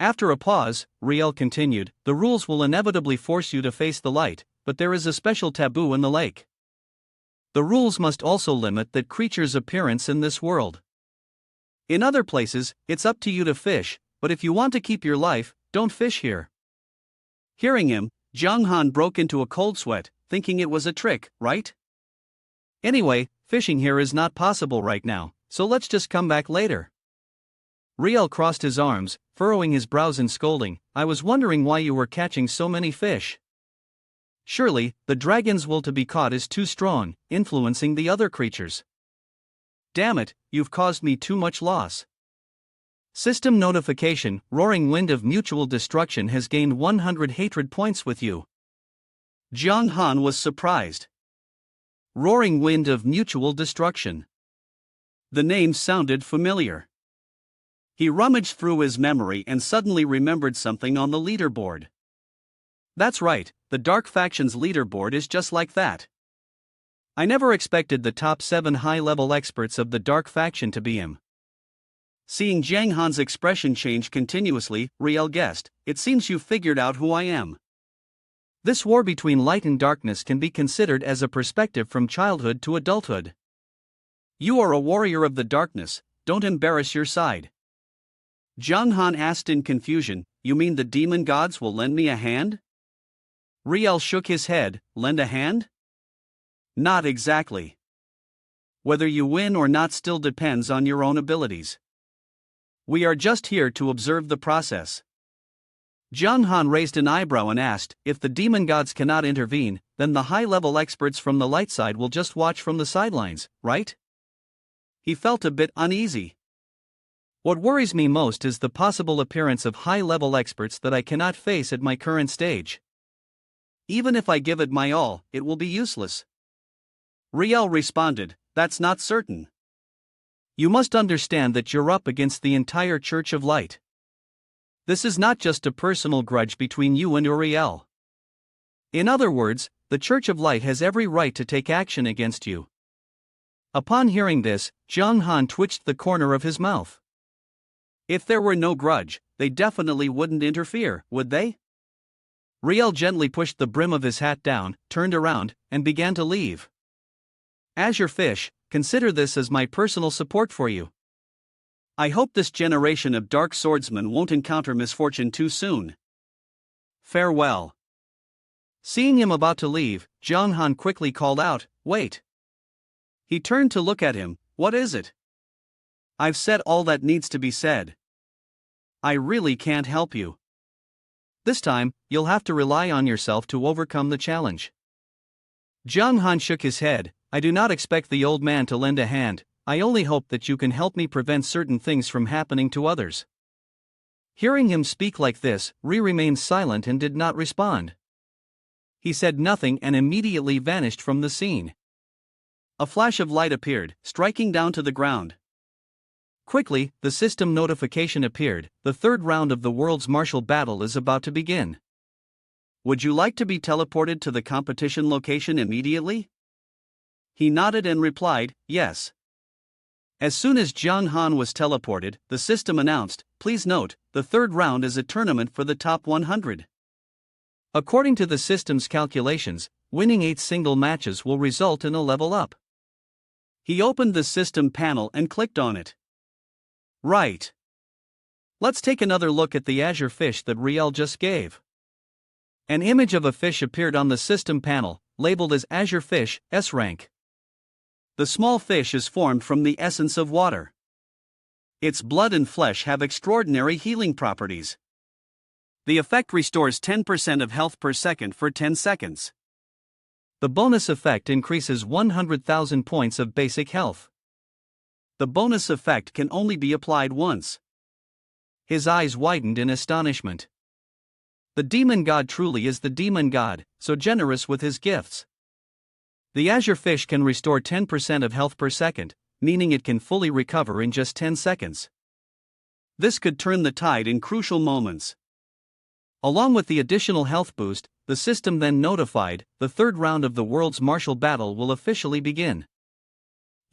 [SPEAKER 2] After a pause, Riel continued, "The rules will inevitably force you to face the light, but there is a special taboo in the lake. The rules must also limit that creature's appearance in this world. In other places, it's up to you to fish, but if you want to keep your life, don't fish here." Hearing him, Zhang Han broke into a cold sweat, thinking it was a trick, right? "Anyway, fishing here is not possible right now, so let's just come back later." Riel crossed his arms, furrowing his brows in scolding, "I was wondering why you were catching so many fish. Surely, the dragon's will to be caught is too strong, influencing the other creatures. Damn it, you've caused me too much loss." System notification: Roaring Wind of Mutual Destruction has gained 100 hatred points with you. Zhang Han was surprised. Roaring Wind of Mutual Destruction. The name sounded familiar. He rummaged through his memory and suddenly remembered something on the leaderboard. That's right, the Dark Faction's leaderboard is just like that. I never expected the top 7 high-level experts of the Dark Faction to be him. Seeing Zhang Han's expression change continuously, Riel guessed, "It seems you've figured out who I am." This war between light and darkness can be considered as a perspective from childhood to adulthood. You are a warrior of the darkness, don't embarrass your side. Zhang Han asked in confusion, "You mean the demon gods will lend me a hand?" Riel shook his head, "Lend a hand? Not exactly. Whether you win or not still depends on your own abilities. We are just here to observe the process." Zhang Han raised an eyebrow and asked, "If the demon gods cannot intervene, then the high-level experts from the light side will just watch from the sidelines, right?" He felt a bit uneasy. "What worries me most is the possible appearance of high-level experts that I cannot face at my current stage. Even if I give it my all, it will be useless. Riel responded, "That's not certain.
[SPEAKER 1] You must understand that you're up against the entire Church of Light. This is not just a personal grudge between you and Uriel. In other words, the Church of Light has every right to take action against you." Upon hearing this, Zhang Han twitched the corner of his mouth.
[SPEAKER 2] If there were no grudge, they definitely wouldn't interfere, would they?
[SPEAKER 1] Riel gently pushed the brim of his hat down, turned around, and began to leave. "Azure Fish, consider this as my personal support for you.
[SPEAKER 2] I hope this generation of dark swordsmen won't encounter misfortune too soon. Farewell."
[SPEAKER 1] Seeing him about to leave, Zhang Han quickly called out, "Wait."
[SPEAKER 2] He turned to look at him. "What is it?" "I've said all that needs to be said. I really can't help you.
[SPEAKER 1] This time, you'll have to rely on yourself to overcome the challenge." Zhang Han shook his head. "I do not expect the old man to lend a hand, I only hope that you can help me prevent certain things from happening to others." Hearing him speak like this, Ri remained silent and did not respond. He said nothing and immediately vanished from the scene.
[SPEAKER 2] A flash of light appeared, striking down to the ground.
[SPEAKER 1] Quickly, the system notification appeared. The third round of the world's martial battle is about to begin.
[SPEAKER 2] Would you like to be teleported to the competition location immediately? He nodded and replied, yes. As soon as Zhang Han was teleported, the system announced, "Please note, the third round is a tournament for the top 100.
[SPEAKER 1] According to the system's calculations, winning 8 single matches will result in a level up."
[SPEAKER 2] He opened the system panel and clicked on it. Right.
[SPEAKER 1] Let's take another look at the Azure Fish that Riel just gave. An image of a fish appeared on the system panel, labeled as Azure Fish, S rank.
[SPEAKER 2] The small fish is formed from the essence of water. Its blood and flesh have extraordinary healing properties. The effect restores 10% of health per second for 10 seconds.
[SPEAKER 1] The bonus effect increases 100,000 points of basic health.
[SPEAKER 2] The bonus effect can only be applied once.
[SPEAKER 1] His eyes widened in astonishment. The demon god truly is the demon god, so generous with his gifts. The Azure Fish can restore 10% of health per second, meaning it can fully recover in just 10 seconds.
[SPEAKER 2] This could turn the tide in crucial moments.
[SPEAKER 1] Along with the additional health boost, the system then notified, the third round of the world's martial battle will officially begin.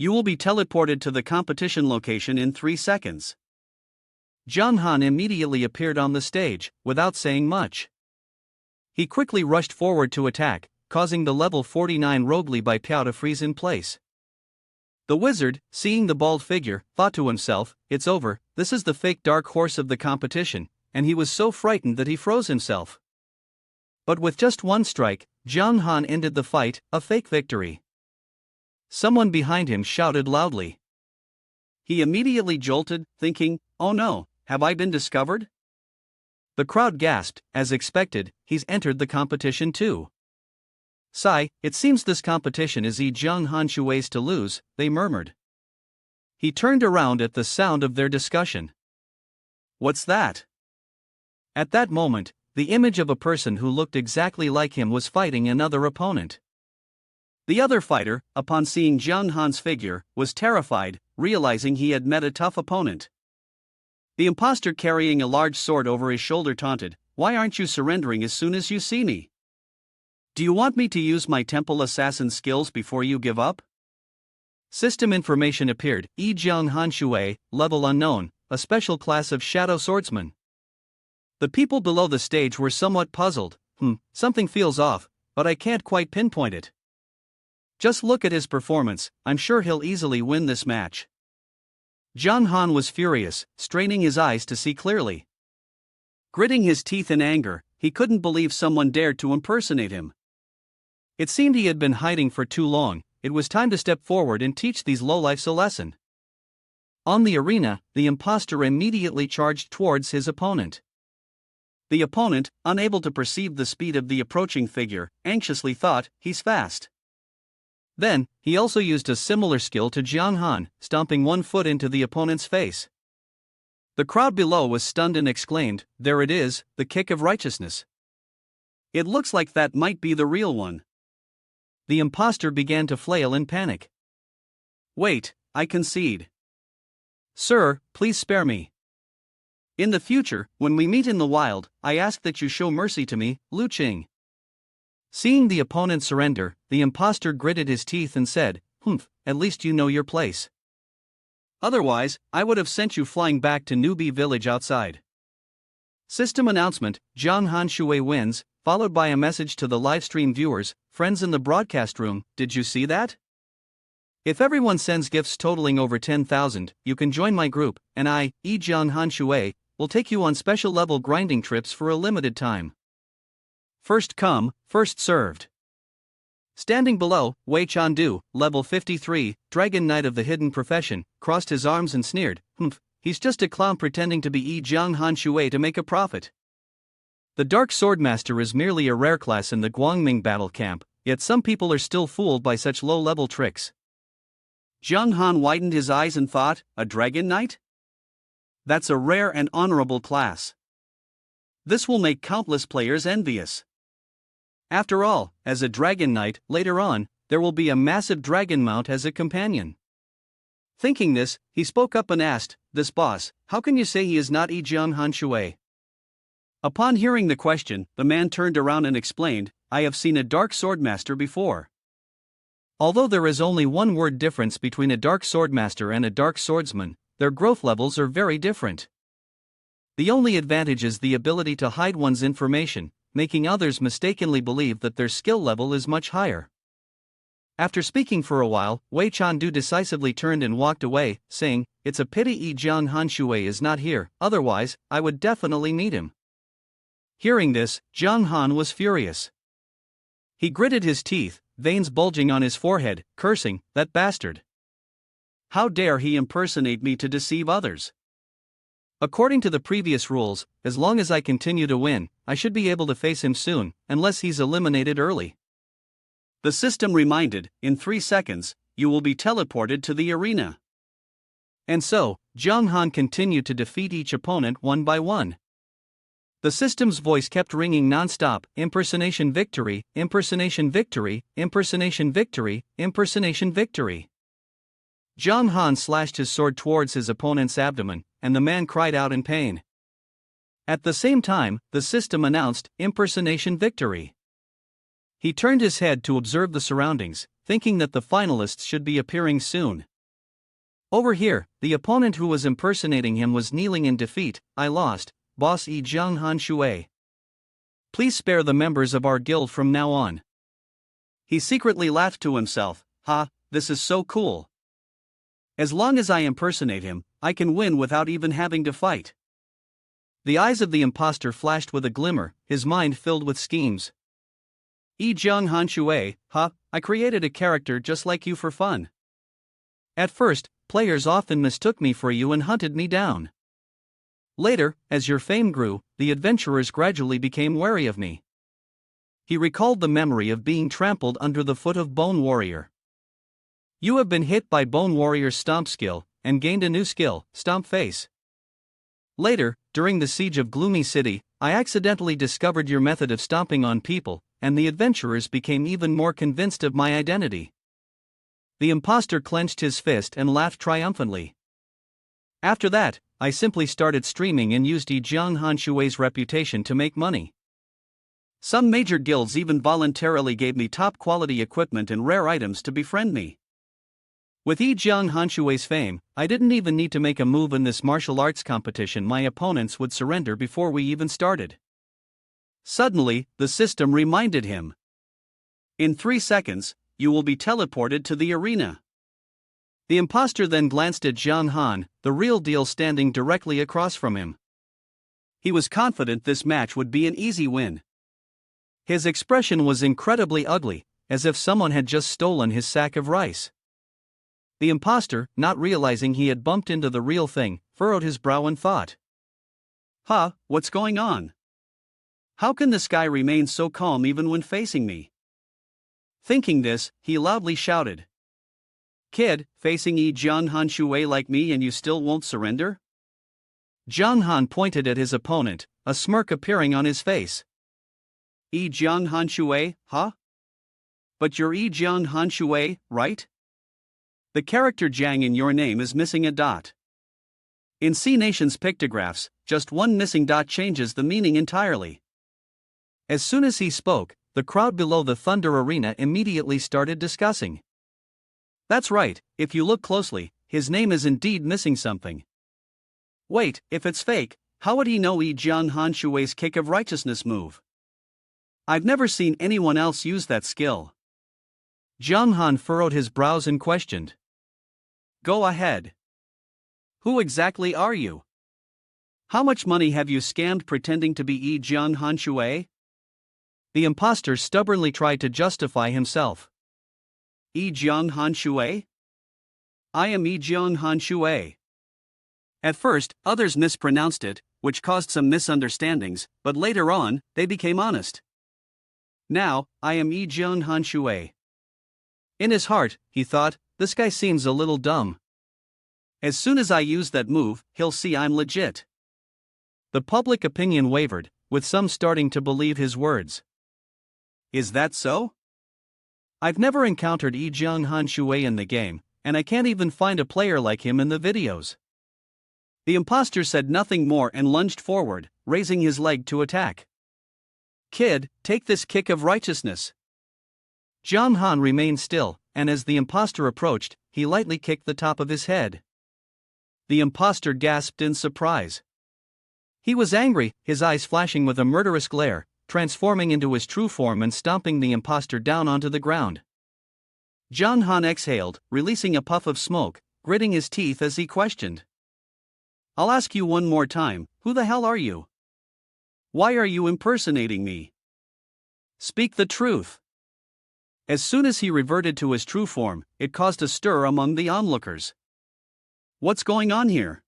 [SPEAKER 2] You will be teleported to the competition location in 3 seconds.
[SPEAKER 1] Zhang Han immediately appeared on the stage, without saying much. He quickly rushed forward to attack, causing the level 49 Rogue Li Bai Piao to freeze in place. The wizard, seeing the bald figure, thought to himself, "It's over, this is the fake dark horse of the competition," and he was so frightened that he froze himself. But with just one strike, Zhang Han ended the fight, a fake victory. Someone behind him shouted loudly.
[SPEAKER 2] He immediately jolted, thinking, "Oh no, have I been discovered?"
[SPEAKER 1] The crowd gasped. As expected, he's entered the competition too. "Sai, it seems this competition is Zhang Han Shui's to lose," they murmured. He turned around at the sound of their discussion.
[SPEAKER 2] "What's that?"
[SPEAKER 1] At that moment, the image of a person who looked exactly like him was fighting another opponent.
[SPEAKER 2] The other fighter, upon seeing Zhang Han's figure, was terrified, realizing he had met a tough opponent. The imposter carrying a large sword over his shoulder taunted, "Why aren't you surrendering as soon as you see me? Do you want me to use my temple assassin skills before you give up?"
[SPEAKER 1] System information appeared, Zhang Han Shui, level unknown, a special class of shadow swordsman. The people below the stage were somewhat puzzled. Something feels off, but I can't quite pinpoint it. Just look at his performance, I'm sure he'll easily win this match. Zhang Han was furious, straining his eyes to see clearly.
[SPEAKER 2] Gritting his teeth in anger, he couldn't believe someone dared to impersonate him.
[SPEAKER 1] It seemed he had been hiding for too long. It was time to step forward and teach these lowlifes a lesson. On the arena, the imposter immediately charged towards his opponent.
[SPEAKER 2] The opponent, unable to perceive the speed of the approaching figure, anxiously thought, "He's fast."
[SPEAKER 1] Then, he also used a similar skill to Zhang Han, stomping one foot into the opponent's face. The crowd below was stunned and exclaimed, "There it is, the kick of righteousness."
[SPEAKER 2] It looks like that might be the real one.
[SPEAKER 1] The imposter began to flail in panic.
[SPEAKER 2] Wait, I concede.
[SPEAKER 1] Sir, please spare me.
[SPEAKER 2] In the future, when we meet in the wild, I ask that you show mercy to me, Lu Qing.
[SPEAKER 1] Seeing the opponent surrender, the imposter gritted his teeth and said, at least you know your place.
[SPEAKER 2] Otherwise, I would have sent you flying back to newbie village outside.
[SPEAKER 1] System announcement, Zhang Han Shui wins, followed by a message to the livestream viewers, friends in the broadcast room, did you see that? If everyone sends gifts totaling over 10,000, you can join my group, and I, Zhang Han Shui, will take you on special level grinding trips for a limited time. First come, first served. Standing below, Wei Chandu, level 53, Dragon Knight of the Hidden Profession, crossed his arms and sneered, he's just a clown pretending to be Zhang Han Shui to make a profit. The Dark Swordmaster is merely a rare class in the Guangming battle camp, yet some people are still fooled by such low-level tricks.
[SPEAKER 2] Zhang Han widened his eyes and thought, a Dragon Knight? That's a rare and honorable class. This will make countless players envious. After all, as a Dragon Knight, later on, there will be a massive dragon mount as a companion. Thinking this, he spoke up and asked, this boss, how can you say he is not Zhang Han Shui? Upon hearing the question, the man turned around and explained, I have seen a Dark Swordmaster before. Although there is only one word difference between a Dark Swordmaster and a Dark Swordsman, their growth levels are very different. The only advantage is the ability to hide one's information, making others mistakenly believe that their skill level is much higher. After speaking for a while, Wei Chandu decisively turned and walked away, saying, it's a pity Zhang Han Shui is not here, otherwise, I would definitely meet him. Hearing this, Zhang Han was furious. He gritted his teeth, veins bulging on his forehead, cursing, that bastard. How dare he impersonate me to deceive others? According to the previous rules, as long as I continue to win, I should be able to face him soon, unless he's eliminated early. The system reminded, in 3 seconds, you will be teleported to the arena.
[SPEAKER 1] And so, Zhang Han continued to defeat each opponent one by one. The system's voice kept ringing non-stop, impersonation victory, impersonation victory, impersonation victory, impersonation victory. Zhang Han slashed his sword towards his opponent's abdomen, and the man cried out in pain. At the same time, the system announced, impersonation victory. He turned his head to observe the surroundings, thinking that the finalists should be appearing soon. Over here, the opponent who was impersonating him was kneeling in defeat, I lost, boss Zhang Han Shui. Please spare the members of our guild from now on.
[SPEAKER 2] He secretly laughed to himself, this is so cool. As long as I impersonate him, I can win without even having to fight.
[SPEAKER 1] The eyes of the imposter flashed with a glimmer, his mind filled with schemes. Zhang Han Shui, I created a character just like you for fun. At first, players often mistook me for you and hunted me down. Later, as your fame grew, the adventurers gradually became wary of me. He recalled the memory of being trampled under the foot of Bone Warrior. You have been hit by Bone Warrior's stomp skill, and gained a new skill, Stomp Face. Later, during the siege of Gloomy City, I accidentally discovered your method of stomping on people, and the adventurers became even more convinced of my identity. The imposter clenched his fist and laughed triumphantly. After that, I simply started streaming and used Zhang Han Shui's reputation to make money.
[SPEAKER 2] Some major guilds even voluntarily gave me top-quality equipment and rare items to befriend me.
[SPEAKER 1] With Zhang Han Shui's fame, I didn't even need to make a move in this martial arts competition. My opponents would surrender before we even started.
[SPEAKER 2] Suddenly, the system reminded him. In 3 seconds, you will be teleported to the arena.
[SPEAKER 1] The imposter then glanced at Zhang Han, the real deal standing directly across from him.
[SPEAKER 2] He was confident this match would be an easy win.
[SPEAKER 1] His expression was incredibly ugly, as if someone had just stolen his sack of rice. The imposter, not realizing he had bumped into the real thing, furrowed his brow and thought.
[SPEAKER 2] What's going on? How can this guy remain so calm even when facing me? Thinking this, he loudly shouted. Kid, facing Zhang Han Shui like me and you still won't surrender?
[SPEAKER 1] Zhang Han pointed at his opponent, a smirk appearing on his face.
[SPEAKER 2] Yi Jiang Han Shui, huh? But you're Yi Jiang Han Shui, right? The character Jiang in your name is missing a dot. In C Nation's pictographs, just one missing dot changes the meaning entirely. As soon as he spoke, the crowd below the Thunder Arena immediately started discussing. That's right, if you look closely, his name is indeed missing something. Wait, if it's fake, how would he know Yi Jiang Han Shui's kick of righteousness move? I've never seen anyone else use that skill. Jiang Han furrowed his brows and questioned. Go ahead. Who exactly are you? How much money have you scammed pretending to be Yi Jiang Han Shui? The impostor stubbornly tried to justify himself. Yi Jiang Han Shui? I am Yi Jiang Han Shui. At first, others mispronounced it, which caused some misunderstandings, but later on, they became honest. Now, I am Yi Jiang Han Shui. In his heart, he thought, this guy seems a little dumb. As soon as I use that move, he'll see I'm legit. The public opinion wavered, with some starting to believe his words. Is that so? I've never encountered Yi Jiang Han Shui in the game, and I can't even find a player like him in the videos. The impostor said nothing more and lunged forward, raising his leg to attack. Kid, take this kick of righteousness. Jiang Han remained still, and as the impostor approached, he lightly kicked the top of his head. The impostor gasped in surprise. He was angry, his eyes flashing with a murderous glare, transforming into his true form and stomping the impostor down onto the ground. Jiang Han exhaled, releasing a puff of smoke, gritting his teeth as he questioned. I'll ask you one more time, who the hell are you? Why are you impersonating me? Speak the truth. As soon as he reverted to his true form, it caused a stir among the onlookers. What's going on here?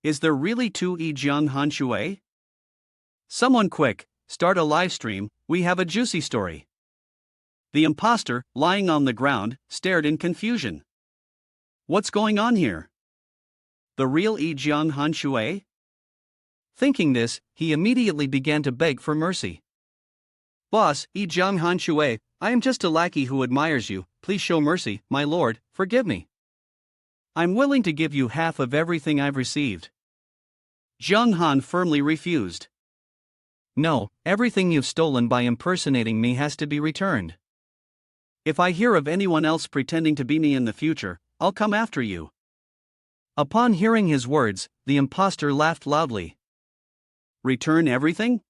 [SPEAKER 2] Is there really two Yi Jiang Han Shui? Someone quick, start a live stream, we have a juicy story. The impostor, lying on the ground, stared in confusion. What's going on here? The real Yi Jiang Han Shui? Thinking this, he immediately began to beg for mercy. Boss, Yi Jiang Han Shui, I am just a lackey who admires you, please show mercy, my lord, forgive me. I'm willing to give you half of everything I've received. Jiang Han firmly refused. No, everything you've stolen by impersonating me has to be returned. If I hear of anyone else pretending to be me in the future, I'll come after you. Upon hearing his words, the impostor laughed loudly. Return everything?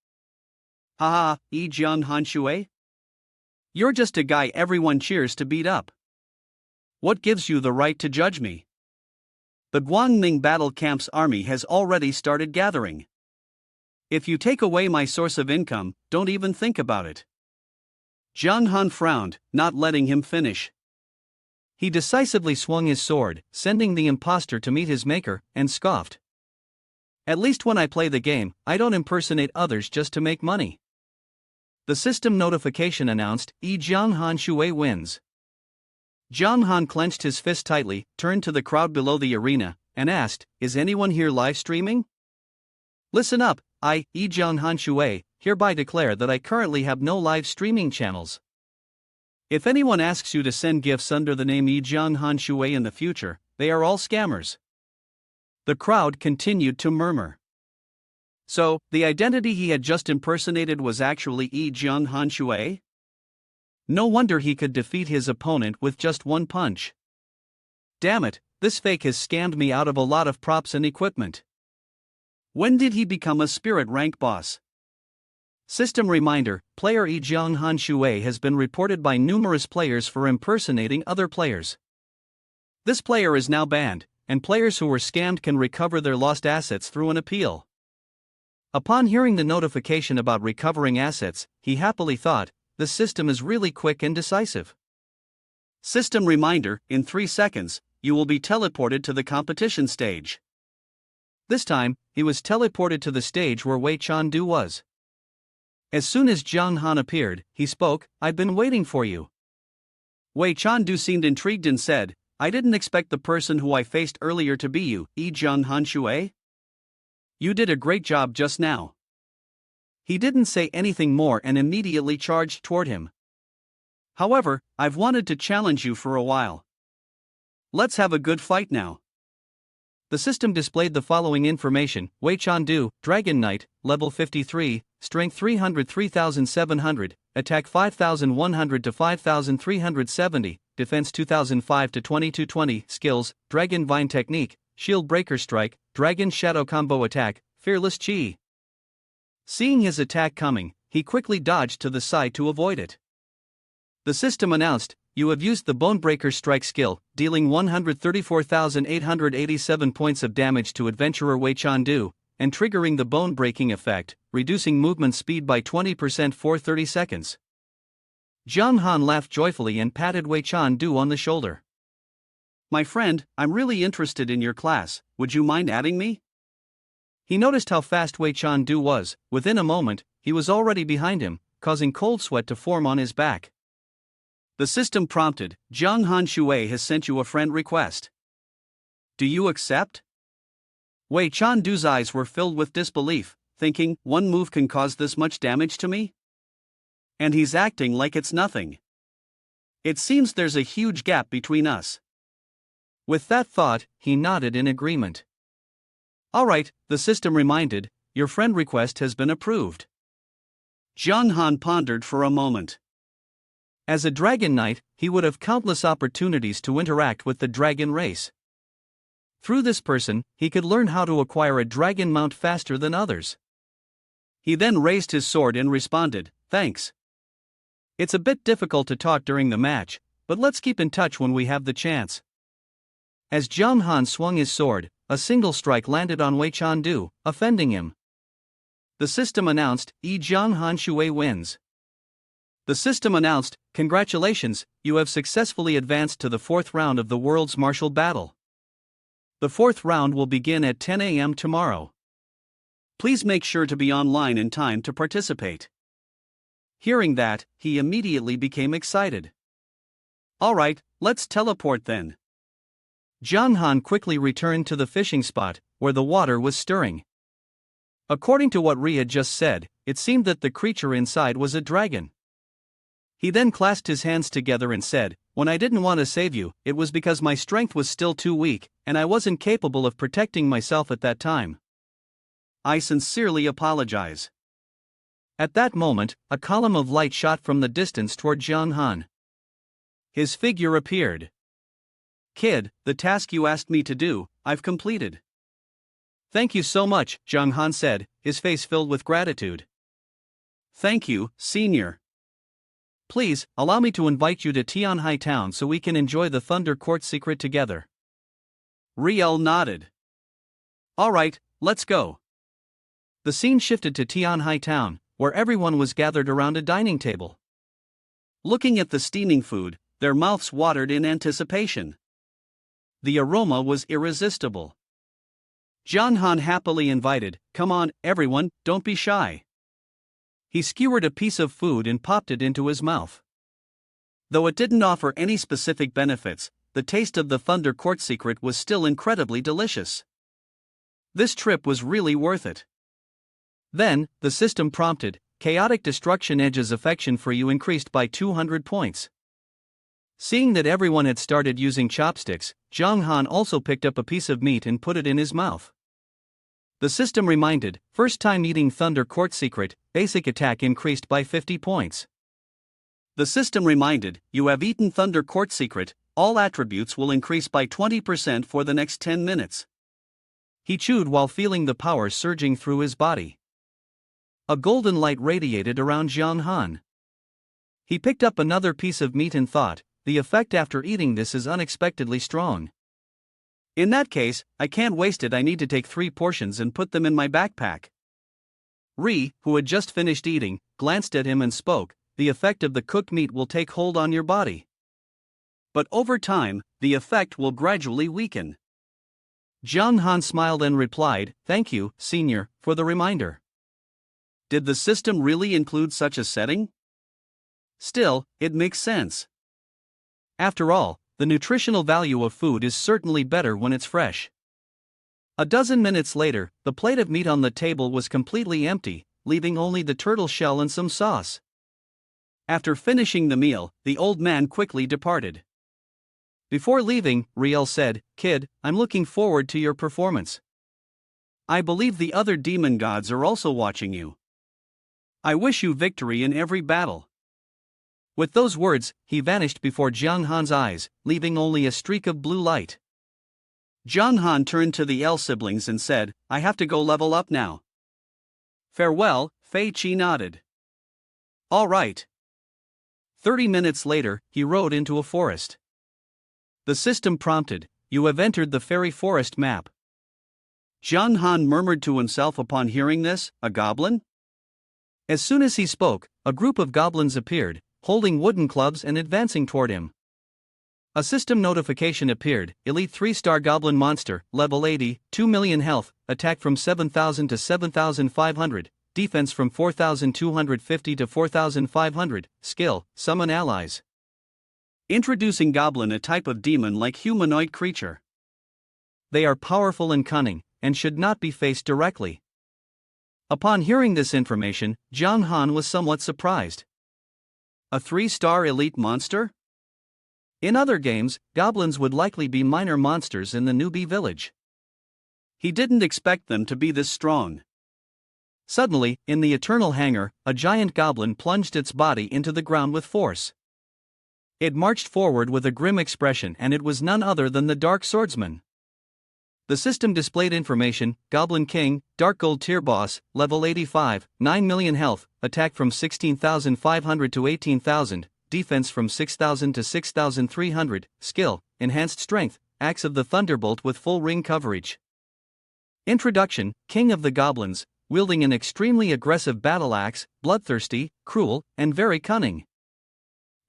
[SPEAKER 2] Haha, Yi Jiang Han Shui? You're just a guy everyone cheers to beat up. What gives you the right to judge me? The Guangming Battle Camp's army has already started gathering. If you take away my source of income, don't even think about it. Jiang Han frowned, not letting him finish. He decisively swung his sword, sending the impostor to meet his maker, and scoffed. At least when I play the game, I don't impersonate others just to make money. The system notification announced, Yi Jiang Han Shui wins. Jiang Han clenched his fist tightly, turned to the crowd below the arena, and asked, is anyone here live streaming? Listen up, I, Yi Jiang Han Shui, hereby declare that I currently have no live streaming channels. If anyone asks you to send gifts under the name Yi Jiang Han Shui in the future, they are all scammers. The crowd continued to murmur. So, the identity he had just impersonated was actually Yi Jiang Han Shui? No wonder he could defeat his opponent with just one punch. Damn it, this fake has scammed me out of a lot of props and equipment. When did he become a spirit rank boss? System reminder, player Yi Jiang Han Shui has been reported by numerous players for impersonating other players. This player is now banned, and players who were scammed can recover their lost assets through an appeal. Upon hearing the notification about recovering assets, he happily thought, the system is really quick and decisive. System reminder, in 3 seconds, you will be teleported to the competition stage. This time, he was teleported to the stage where Wei Chandu was. As soon as Jiang Han appeared, he spoke, I've been waiting for you. Wei Chandu seemed intrigued and said, I didn't expect the person who I faced earlier to be you, Yi Jiang Han Shui. You did a great job just now. He didn't say anything more and immediately charged toward him. However, I've wanted to challenge you for a while. Let's have a good fight now. The system displayed the following information: Wei Chandu, Dragon Knight, level 53, strength 300 3700, attack 5100 to 5370, defense 2005 to 2220, skills, Dragon Vine Technique, Shield Breaker Strike, Dragon Shadow Combo Attack, Fearless Chi. Seeing his attack coming, he quickly dodged to the side to avoid it. The system announced, you have used the Bonebreaker Strike skill, dealing 134,887 points of damage to adventurer Wei Chandu, and triggering the bone breaking effect, reducing movement speed by 20% for 30 seconds. Zhang Han laughed joyfully and patted Wei Chandu on the shoulder. My friend, I'm really interested in your class, would you mind adding me? He noticed how fast Wei Chandu was. Within a moment, he was already behind him, causing cold sweat to form on his back. The system prompted, Zhang Han Shui has sent you a friend request. Do you accept? Wei Chandu's eyes were filled with disbelief, thinking, one move can cause this much damage to me? And he's acting like it's nothing. It seems there's a huge gap between us. With that thought, he nodded in agreement. Alright, the system reminded, your friend request has been approved. Zhang Han pondered for a moment. As a Dragon Knight, he would have countless opportunities to interact with the dragon race. Through this person, he could learn how to acquire a dragon mount faster than others. He then raised his sword and responded, thanks. It's a bit difficult to talk during the match, but let's keep in touch when we have the chance. As Zhang Han swung his sword, a single strike landed on Wei Chandu, offending him. The system announced, Zhang Han Shui wins. The system announced, congratulations, you have successfully advanced to the 4th round of the world's martial battle. The 4th round will begin at 10 a.m. tomorrow. Please make sure to be online in time to participate. Hearing that, he immediately became excited. Alright, let's teleport then. Zhang Han quickly returned to the fishing spot, where the water was stirring. According to what Ri had just said, it seemed that the creature inside was a dragon. He then clasped his hands together and said, when I didn't want to save you, it was because my strength was still too weak, and I wasn't capable of protecting myself at that time. I sincerely apologize. At that moment, a column of light shot from the distance toward Zhang Han. His figure appeared. Kid, the task you asked me to do, I've completed. Thank you so much, Zhang Han said, his face filled with gratitude. Thank you, senior. Please, allow me to invite you to Tianhai Town so we can enjoy the Thunder Court secret together. Riel nodded. Alright, let's go. The scene shifted to Tianhai Town, where everyone was gathered around a dining table. Looking at the steaming food, their mouths watered in anticipation. The aroma was irresistible. Zhang Han happily invited, come on, everyone, don't be shy. He skewered a piece of food and popped it into his mouth. Though it didn't offer any specific benefits, the taste of the Thunder Court secret was still incredibly delicious. This trip was really worth it. Then, the system prompted, Chaotic Destruction Edge's affection for you increased by 200 points. Seeing that everyone had started using chopsticks, Zhang Han also picked up a piece of meat and put it in his mouth. The system reminded, first time eating Thunder Court secret, basic attack increased by 50 points. The system reminded, you have eaten Thunder Court secret, all attributes will increase by 20% for the next 10 minutes. He chewed while feeling the power surging through his body. A golden light radiated around Zhang Han. He picked up another piece of meat and thought, the effect after eating this is unexpectedly strong. In that case, I can't waste it, I need to take 3 portions and put them in my backpack. Ri, who had just finished eating, glanced at him and spoke, the effect of the cooked meat will take hold on your body. But over time, the effect will gradually weaken. Zhang Han smiled and replied, thank you, senior, for the reminder. Did the system really include such a setting? Still, it makes sense. After all, the nutritional value of food is certainly better when it's fresh. A dozen minutes later, the plate of meat on the table was completely empty, leaving only the turtle shell and some sauce. After finishing the meal, the old man quickly departed. Before leaving, Riel said, "Kid, I'm looking forward to your performance. I believe the other demon gods are also watching you. I wish you victory in every battle." With those words, he vanished before Jiang Han's eyes, leaving only a streak of blue light. Jiang Han turned to the L siblings and said, "I have to go level up now." "Farewell," Fei Qi nodded. "All right." 30 minutes later, he rode into a forest. The system prompted, "You have entered the fairy forest map." Jiang Han murmured to himself upon hearing this, "A goblin?" As soon as he spoke, a group of goblins appeared, holding wooden clubs and advancing toward him. A system notification appeared, Elite 3-star Goblin Monster, Level 80, 2 million health, attack from 7,000 to 7,500, defense from 4,250 to 4,500, skill, Summon Allies. Introducing Goblin, a type of demon-like humanoid creature. They are powerful and cunning, and should not be faced directly. Upon hearing this information, Jiang Han was somewhat surprised. A 3-star elite monster? In other games, goblins would likely be minor monsters in the newbie village. He didn't expect them to be this strong. Suddenly, in the eternal hangar, a giant goblin plunged its body into the ground with force. It marched forward with a grim expression, and it was none other than the Dark Swordsman. The system displayed information, Goblin King, Dark Gold Tier Boss, Level 85, 9 million health, attack from 16,500 to 18,000, defense from 6,000 to 6,300, skill, Enhanced Strength, Axe of the Thunderbolt with full ring coverage. Introduction, King of the Goblins, wielding an extremely aggressive battle axe, bloodthirsty, cruel, and very cunning.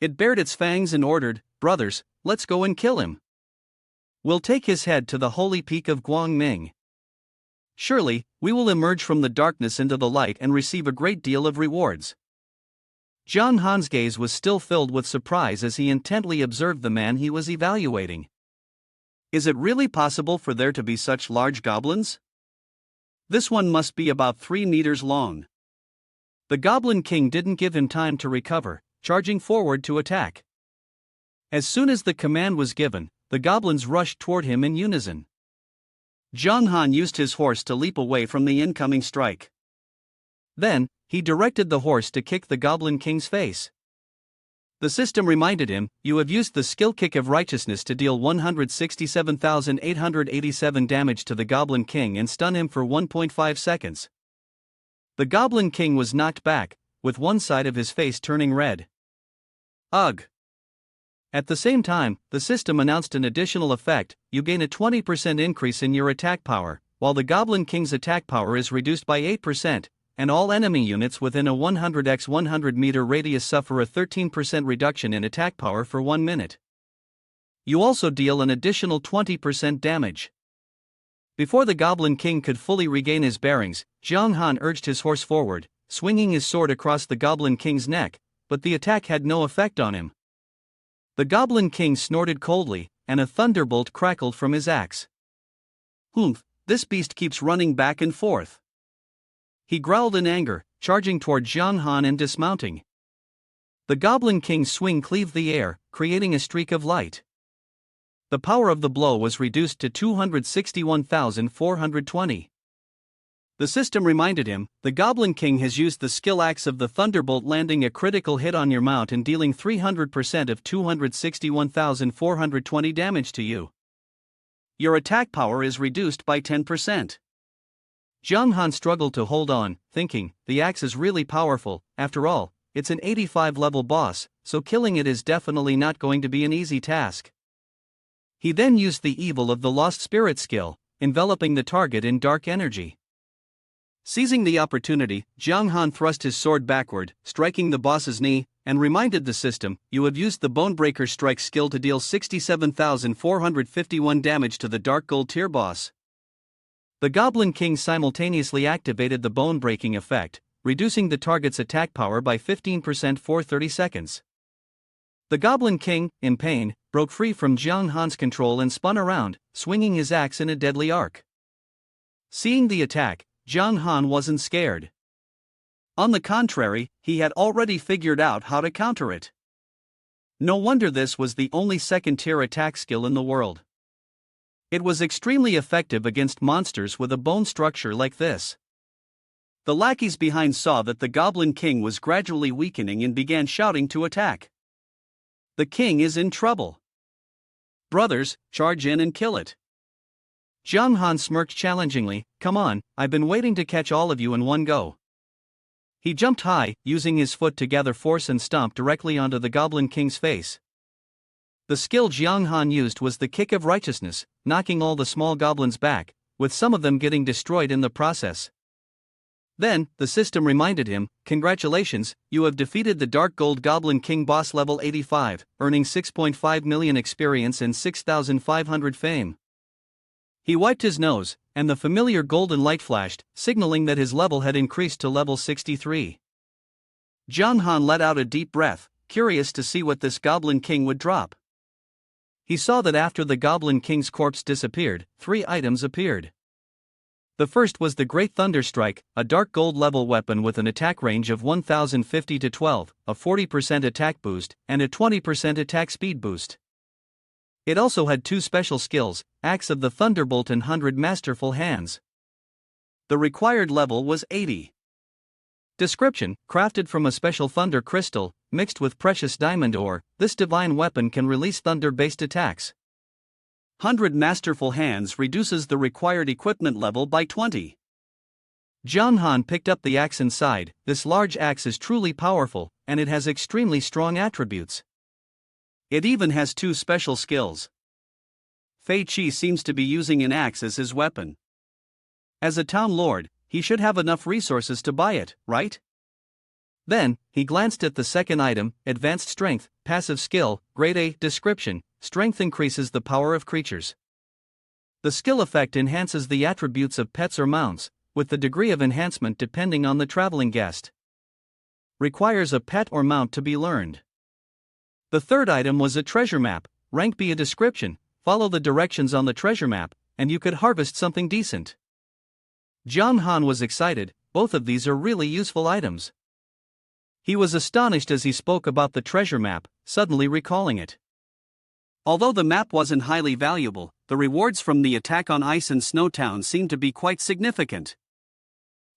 [SPEAKER 2] It bared its fangs and ordered, "Brothers, let's go and kill him. We'll take his head to the holy peak of Guangming. Surely, we will emerge from the darkness into the light and receive a great deal of rewards." Jiang Han's gaze was still filled with surprise as he intently observed the man he was evaluating. Is it really possible for there to be such large goblins? This one must be about 3 meters long. The Goblin King didn't give him time to recover, charging forward to attack. As soon as the command was given, the goblins rushed toward him in unison. Jiang Han used his horse to leap away from the incoming strike. Then, he directed the horse to kick the Goblin King's face. The system reminded him, "You have used the skill Kick of Righteousness to deal 167,887 damage to the Goblin King and stun him for 1.5 seconds. The Goblin King was knocked back, with one side of his face turning red. Ugh! At the same time, the system announced an additional effect, you gain a 20% increase in your attack power, while the Goblin King's attack power is reduced by 8%, and all enemy units within a 100x 100 meter radius suffer a 13% reduction in attack power for 1 minute. You also deal an additional 20% damage. Before the Goblin King could fully regain his bearings, Jiang Han urged his horse forward, swinging his sword across the Goblin King's neck, but the attack had no effect on him. The Goblin King snorted coldly, and a thunderbolt crackled from his axe. "Humph, this beast keeps running back and forth." He growled in anger, charging toward Jiang Han and dismounting. The Goblin King's swing cleaved the air, creating a streak of light. The power of the blow was reduced to 261,420. The system reminded him, "The Goblin King has used the skill Axe of the Thunderbolt, landing a critical hit on your mount and dealing 300% of 261,420 damage to you. Your attack power is reduced by 10%. Jiang Han struggled to hold on, thinking, the axe is really powerful. After all, it's an 85 level boss, so killing it is definitely not going to be an easy task. He then used the Evil of the Lost Spirit skill, enveloping the target in dark energy. Seizing the opportunity, Jiang Han thrust his sword backward, striking the boss's knee, and reminded the system, "You have used the Bonebreaker Strike skill to deal 67,451 damage to the Dark Gold Tier boss." The Goblin King simultaneously activated the bone-breaking effect, reducing the target's attack power by 15% for 30 seconds. The Goblin King, in pain, broke free from Jiang Han's control and spun around, swinging his axe in a deadly arc. Seeing the attack, Jiang Han wasn't scared. On the contrary, he had already figured out how to counter it. No wonder this was the only second-tier attack skill in the world. It was extremely effective against monsters with a bone structure like this. The lackeys behind saw that the Goblin King was gradually weakening and began shouting to attack. The king is in trouble. Brothers, charge in and kill it. Jiang Han smirked challengingly. Come on, I've been waiting to catch all of you in one go. He jumped high, using his foot to gather force and stomped directly onto the Goblin King's face. The skill Jiang Han used was the Kick of Righteousness, knocking all the small goblins back, with some of them getting destroyed in the process. Then, the system reminded him, congratulations, you have defeated the Dark Gold Goblin King boss level 85, earning 6.5 million experience and 6,500 fame. He wiped his nose, and the familiar golden light flashed, signaling that his level had increased to level 63. Jiang Han let out a deep breath, curious to see what this Goblin King would drop. He saw that after the Goblin King's corpse disappeared, 3 items appeared. The first was the Great Thunder Strike, a dark gold level weapon with an attack range of 1050 to 12, a 40% attack boost, and a 20% attack speed boost. It also had 2 special skills, Axe of the Thunderbolt and 100 Masterful Hands. The required level was 80. Description: crafted from a special thunder crystal, mixed with precious diamond ore, this divine weapon can release thunder-based attacks. 100 Masterful Hands reduces the required equipment level by 20. Jiang Han picked up the axe inside. This large axe is truly powerful, and it has extremely strong attributes. It even has 2 special skills. Fei Qi seems to be using an axe as his weapon. As a town lord, he should have enough resources to buy it, right? Then, he glanced at the second item, Advanced Strength, Passive Skill, Grade A. Description: Strength increases the power of creatures. The skill effect enhances the attributes of pets or mounts, with the degree of enhancement depending on the traveling guest. Requires a pet or mount to be learned. The third item was a treasure map, rank B. A description: follow the directions on the treasure map, and you could harvest something decent. Jiang Han was excited. Both of these are really useful items. He was astonished as he spoke about the treasure map, suddenly recalling it. Although the map wasn't highly valuable, the rewards from the attack on Ice and Snow Town seemed to be quite significant.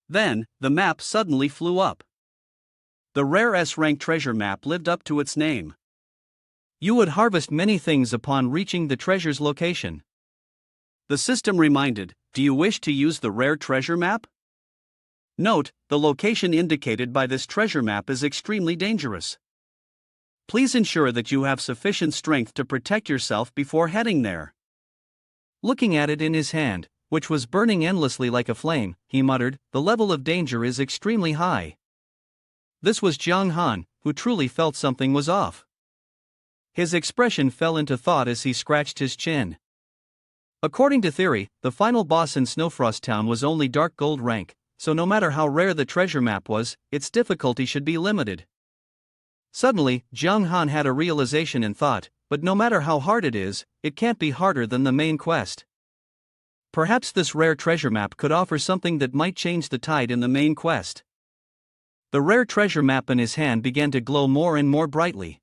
[SPEAKER 2] Then, the map suddenly flew up. The rare S-rank treasure map lived up to its name. You would harvest many things upon reaching the treasure's location. The system reminded, do you wish to use the rare treasure map? Note, the location indicated by this treasure map is extremely dangerous. Please ensure that you have sufficient strength to protect yourself before heading there. Looking at it in his hand, which was burning endlessly like a flame, he muttered, the level of danger is extremely high. This was Jiang Han, who truly felt something was off. His expression fell into thought as he scratched his chin. According to theory, the final boss in Snowfrost Town was only Dark Gold rank, so no matter how rare the treasure map was, its difficulty should be limited. Suddenly, Jiang Han had a realization and thought, but no matter how hard it is, it can't be harder than the main quest. Perhaps this rare treasure map could offer something that might change the tide in the main quest. The rare treasure map in his hand began to glow more and more brightly.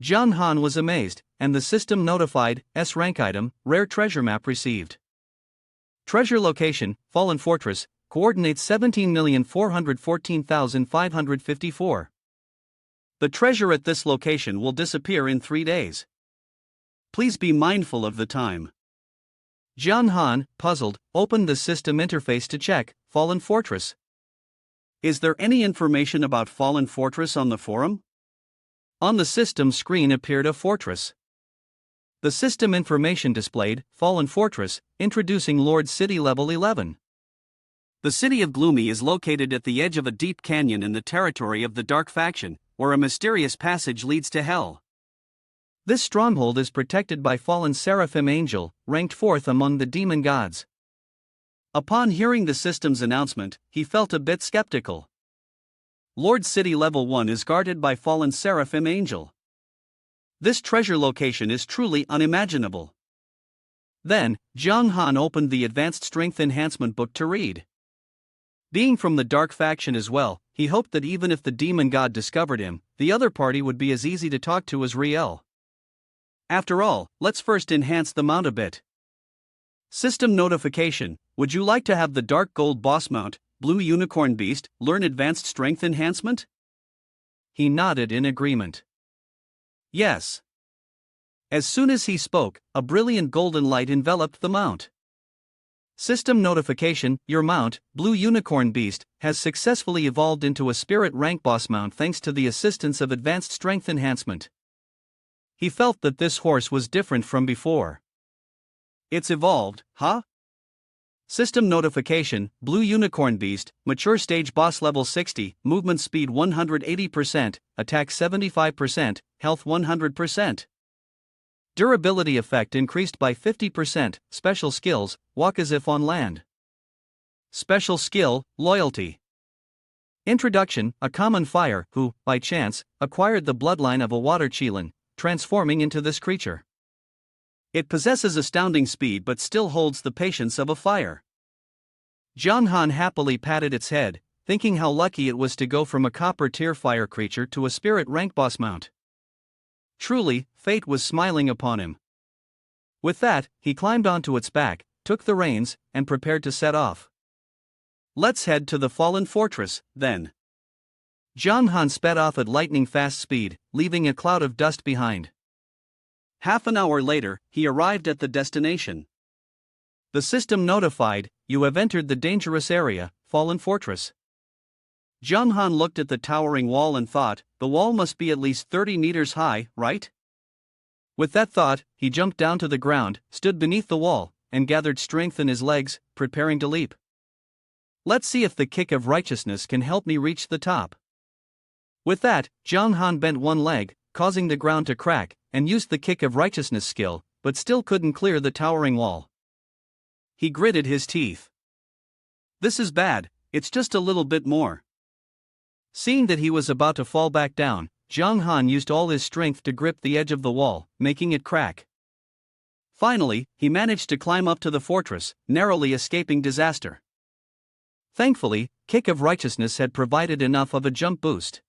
[SPEAKER 2] Jiang Han was amazed, and the system notified, S-rank item, rare treasure map received. Treasure location, Fallen Fortress, coordinates 17,414,554. The treasure at this location will disappear in 3 days. Please be mindful of the time. Jiang Han, puzzled, opened the system interface to check, Fallen Fortress. Is there any information about Fallen Fortress on the forum? On the system screen appeared a fortress. The system information displayed, Fallen Fortress, introducing Lord City level 11. The city of Gloomy is located at the edge of a deep canyon in the territory of the Dark Faction, where a mysterious passage leads to Hell. This stronghold is protected by fallen Seraphim Angel, ranked 4th among the demon gods. Upon hearing the system's announcement, he felt a bit skeptical. Lord City level 1 is guarded by fallen Seraphim Angel. This treasure location is truly unimaginable. Then, Jiang Han opened the Advanced Strength Enhancement book to read. Being from the dark faction as well, he hoped that even if the demon god discovered him, the other party would be as easy to talk to as Riel. After all, let's first enhance the mount a bit. System notification: would you like to have the dark gold boss mount, blue unicorn beast, learn advanced strength enhancement? He nodded in agreement. Yes. As soon as he spoke, a brilliant golden light enveloped the mount. System notification: your mount, blue unicorn beast, has successfully evolved into a spirit rank boss mount thanks to the assistance of advanced strength enhancement. He felt that this horse was different from before. It's evolved, huh? System notification: blue unicorn beast, mature stage boss level 60, movement speed 180%, attack 75%, health 100%. Durability effect increased by 50%, special skills, walk as if on land. Special skill, loyalty. Introduction: a common fire who, by chance, acquired the bloodline of a water qilin, transforming into this creature. It possesses astounding speed but still holds the patience of a fire. Jiang Han happily patted its head, thinking how lucky it was to go from a copper tier fire creature to a spirit rank boss mount. Truly, fate was smiling upon him. With that, he climbed onto its back, took the reins, and prepared to set off. Let's head to the fallen fortress, then. Jiang Han sped off at lightning fast speed, leaving a cloud of dust behind. Half an hour later, he arrived at the destination. The system notified: you have entered the dangerous area, fallen fortress. Jiang Han looked at the towering wall and thought, the wall must be at least 30 meters high, right? With that thought, he jumped down to the ground, stood beneath the wall, and gathered strength in his legs, preparing to leap. Let's see if the kick of righteousness can help me reach the top. With that, Jiang Han bent one leg, causing the ground to crack, and used the kick of righteousness skill, but still couldn't clear the towering wall. He gritted his teeth. This is bad, it's just a little bit more. Seeing that he was about to fall back down, Jiang Han used all his strength to grip the edge of the wall, making it crack. Finally, he managed to climb up to the fortress, narrowly escaping disaster. Thankfully, Kick of Righteousness had provided enough of a jump boost.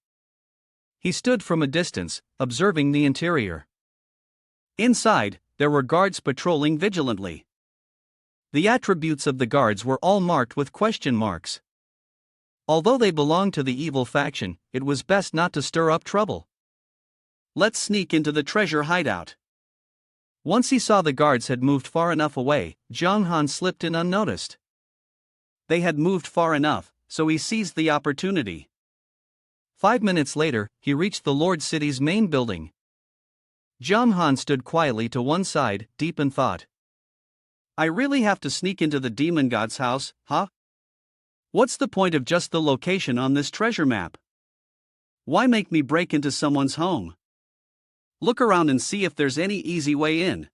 [SPEAKER 2] He stood from a distance, observing the interior. Inside, there were guards patrolling vigilantly. The attributes of the guards were all marked with question marks. Although they belonged to the evil faction, it was best not to stir up trouble. Let's sneak into the treasure hideout. Once he saw the guards had moved far enough away, Jiang Han slipped in unnoticed. They had moved far enough, so he seized the opportunity. 5 minutes later, he reached the Lord City's main building. Jiang Han stood quietly to one side, deep in thought. I really have to sneak into the demon god's house, huh? What's the point of just the location on this treasure map? Why make me break into someone's home? Look around and see if there's any easy way in.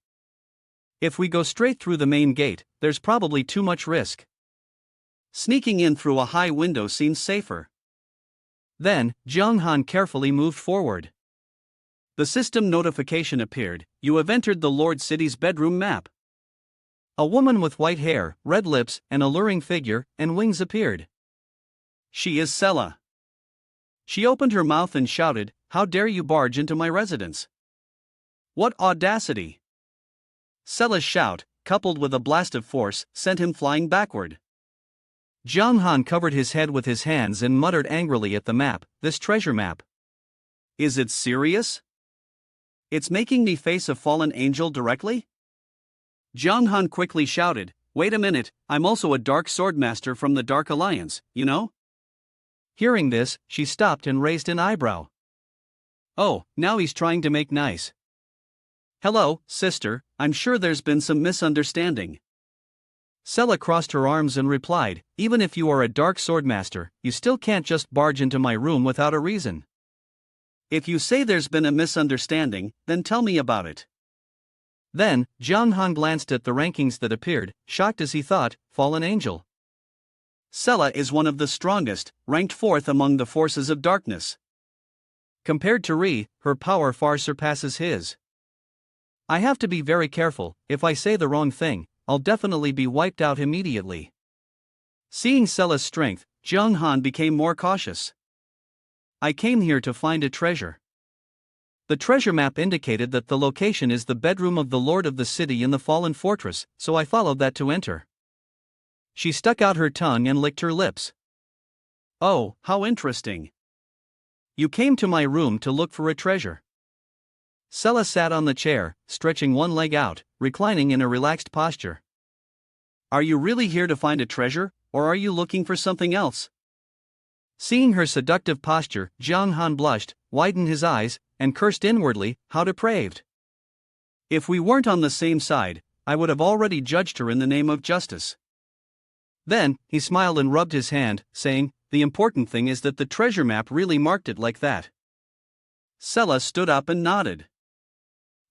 [SPEAKER 2] If we go straight through the main gate, there's probably too much risk. Sneaking in through a high window seems safer. Then, Jiang Han carefully moved forward. The system notification appeared: you have entered the Lord City's bedroom map. A woman with white hair, red lips, an alluring figure, and wings appeared. She is Sela. She opened her mouth and shouted, "How dare you barge into my residence? What audacity!" Sela's shout, coupled with a blast of force, sent him flying backward. Jiang Han covered his head with his hands and muttered angrily at the map, this treasure map. Is it serious? It's making me face a fallen angel directly? Jiang Han quickly shouted, wait a minute, I'm also a dark swordmaster from the Dark Alliance, you know? Hearing this, she stopped and raised an eyebrow. Oh, now he's trying to make nice. Hello, sister, I'm sure there's been some misunderstanding. Sela crossed her arms and replied, even if you are a dark swordmaster, you still can't just barge into my room without a reason. If you say there's been a misunderstanding, then tell me about it. Then, Jiang Han glanced at the rankings that appeared, shocked as he thought, fallen angel. Sela is one of the strongest, ranked 4th among the forces of darkness. Compared to Ri, her power far surpasses his. I have to be very careful, if I say the wrong thing, I'll definitely be wiped out immediately. Seeing Sela's strength, Jiang Han became more cautious. I came here to find a treasure. The treasure map indicated that the location is the bedroom of the lord of the city in the fallen fortress, so I followed that to enter. She stuck out her tongue and licked her lips. Oh, how interesting. You came to my room to look for a treasure. Sella sat on the chair, stretching one leg out, reclining in a relaxed posture. Are you really here to find a treasure, or are you looking for something else? Seeing her seductive posture, Jiang Han blushed, widened his eyes, and cursed inwardly, how depraved. If we weren't on the same side, I would have already judged her in the name of justice. Then, he smiled and rubbed his hand, saying, the important thing is that the treasure map really marked it like that. Sella stood up and nodded.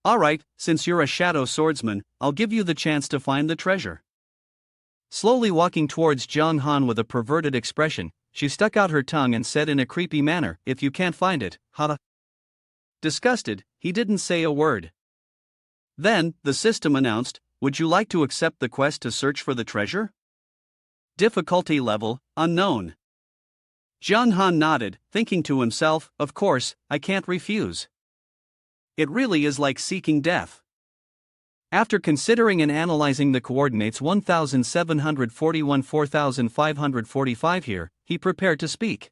[SPEAKER 2] Alright, since you're a shadow swordsman, I'll give you the chance to find the treasure. Slowly walking towards Jiang Han with a perverted expression, she stuck out her tongue and said in a creepy manner, if you can't find it, ha. Disgusted, he didn't say a word. Then, the system announced, would you like to accept the quest to search for the treasure? Difficulty level, unknown. Jiang Han nodded, thinking to himself, of course, I can't refuse. It really is like seeking death. After considering and analyzing the coordinates 1741-4545 here, he prepared to speak.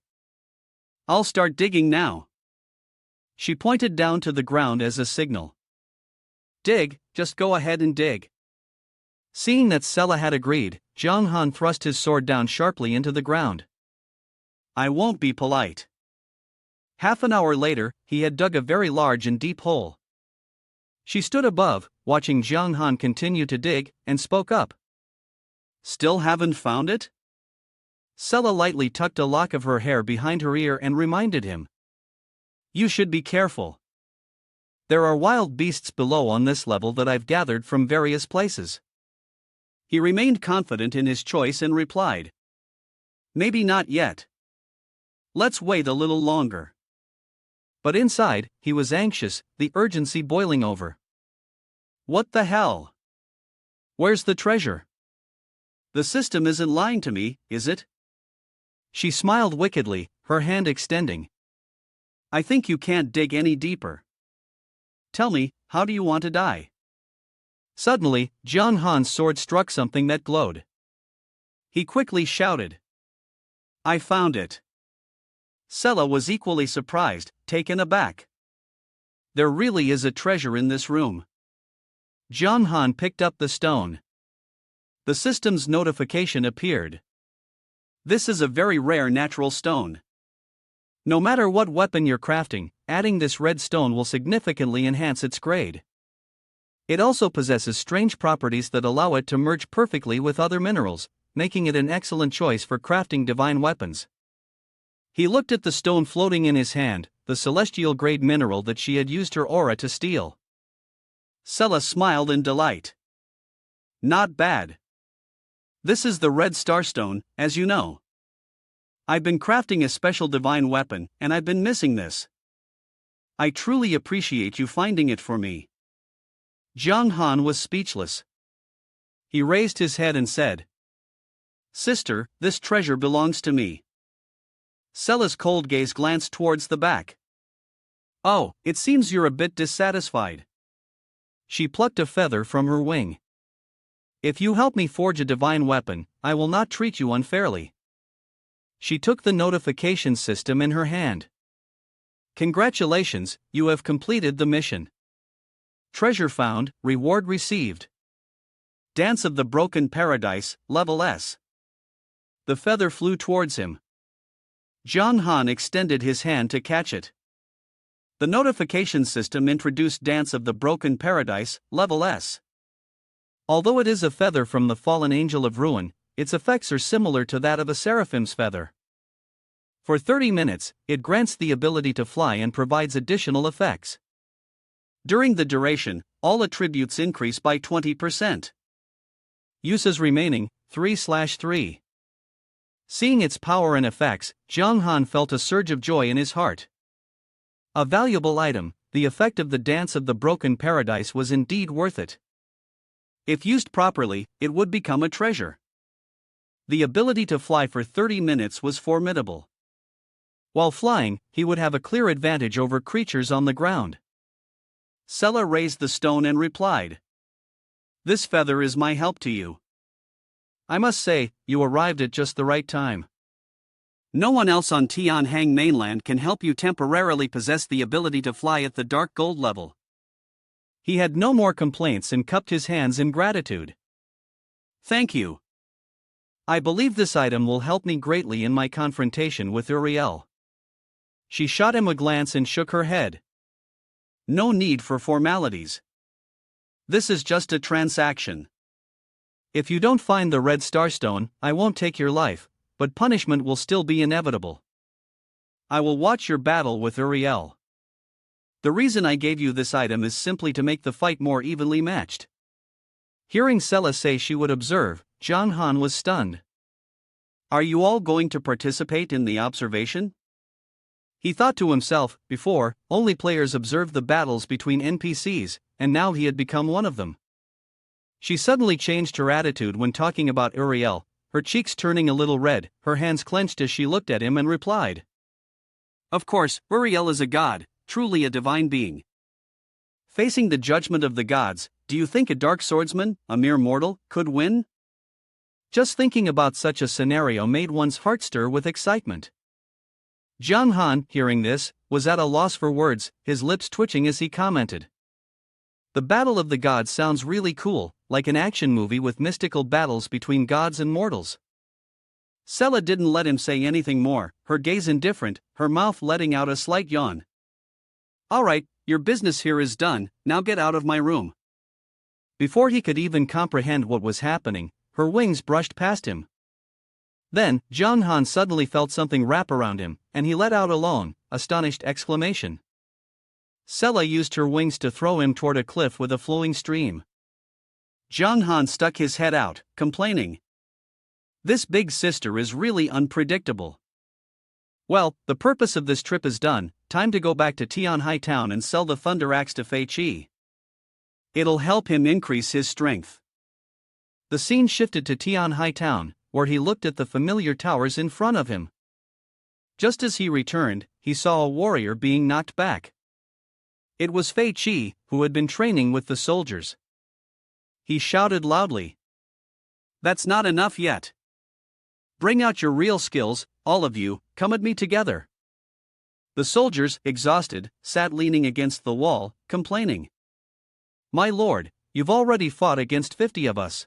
[SPEAKER 2] I'll start digging now. She pointed down to the ground as a signal. Dig, just go ahead and dig. Seeing that Sella had agreed, Jiang Han thrust his sword down sharply into the ground. I won't be polite. Half an hour later, he had dug a very large and deep hole. She stood above, watching Jiang Han continue to dig, and spoke up. Still haven't found it? Sella lightly tucked a lock of her hair behind her ear and reminded him. You should be careful. There are wild beasts below on this level that I've gathered from various places. He remained confident in his choice and replied. Maybe not yet. Let's wait a little longer. But inside, he was anxious, the urgency boiling over. What the hell? Where's the treasure? The system isn't lying to me, is it? She smiled wickedly, her hand extending. I think you can't dig any deeper. Tell me, how do you want to die? Suddenly, Jiang Han's sword struck something that glowed. He quickly shouted. I found it. Sella was equally surprised, taken aback. There really is a treasure in this room. Jiang Han picked up the stone. The system's notification appeared. This is a very rare natural stone. No matter what weapon you're crafting, adding this red stone will significantly enhance its grade. It also possesses strange properties that allow it to merge perfectly with other minerals, making it an excellent choice for crafting divine weapons. He looked at the stone floating in his hand, the celestial grade mineral that she had used her aura to steal. Sella smiled in delight. Not bad. This is the red starstone, as you know. I've been crafting a special divine weapon, and I've been missing this. I truly appreciate you finding it for me. Jiang Han was speechless. He raised his head and said, Sister, this treasure belongs to me. Sella's cold gaze glanced towards the back. Oh, it seems you're a bit dissatisfied. She plucked a feather from her wing. If you help me forge a divine weapon, I will not treat you unfairly. She took the notification system in her hand. Congratulations, you have completed the mission. Treasure found, reward received. Dance of the Broken Paradise, level S. The feather flew towards him. Jiang Han extended his hand to catch it. The notification system introduced Dance of the Broken Paradise, level S. Although it is a feather from the fallen angel of ruin, its effects are similar to that of a seraphim's feather. For 30 minutes, it grants the ability to fly and provides additional effects. During the duration, all attributes increase by 20%. Uses remaining, 3/3. Seeing its power and effects, Jiang Han felt a surge of joy in his heart. A valuable item, the effect of the Dance of the Broken Paradise was indeed worth it. If used properly, it would become a treasure. The ability to fly for 30 minutes was formidable. While flying, he would have a clear advantage over creatures on the ground. Sela raised the stone and replied, "This feather is my help to you. I must say, you arrived at just the right time. No one else on Tianhang mainland can help you temporarily possess the ability to fly at the dark gold level." He had no more complaints and cupped his hands in gratitude. "Thank you. I believe this item will help me greatly in my confrontation with Uriel." She shot him a glance and shook her head. "No need for formalities. This is just a transaction. If you don't find the red starstone, I won't take your life, but punishment will still be inevitable. I will watch your battle with Uriel. The reason I gave you this item is simply to make the fight more evenly matched." Hearing Sela say she would observe, Zhang Han was stunned. "Are you all going to participate in the observation?" He thought to himself, before, only players observed the battles between NPCs, and now he had become one of them. She suddenly changed her attitude when talking about Uriel, her cheeks turning a little red, her hands clenched as she looked at him and replied, "Of course, Uriel is a god, truly a divine being. Facing the judgment of the gods, do you think a dark swordsman, a mere mortal, could win?" Just thinking about such a scenario made one's heart stir with excitement. Zhang Han, hearing this, was at a loss for words, his lips twitching as he commented, "The Battle of the Gods sounds really cool, like an action movie with mystical battles between gods and mortals." Sela didn't let him say anything more, her gaze indifferent, her mouth letting out a slight yawn. "All right, your business here is done, now get out of my room." Before he could even comprehend what was happening, her wings brushed past him. Then, Zhang Han suddenly felt something wrap around him, and he let out a long, astonished exclamation. Sela used her wings to throw him toward a cliff with a flowing stream. Zhang Han stuck his head out, complaining, "This big sister is really unpredictable. Well, the purpose of this trip is done, time to go back to Tianhai town and sell the thunder axe to Fei Qi. It'll help him increase his strength." The scene shifted to Tianhai town, where he looked at the familiar towers in front of him. Just as he returned, he saw a warrior being knocked back. It was Fei Qi, who had been training with the soldiers. He shouted loudly, "That's not enough yet. Bring out your real skills, all of you, come at me together." The soldiers, exhausted, sat leaning against the wall, complaining, "My lord, you've already fought against 50 of us.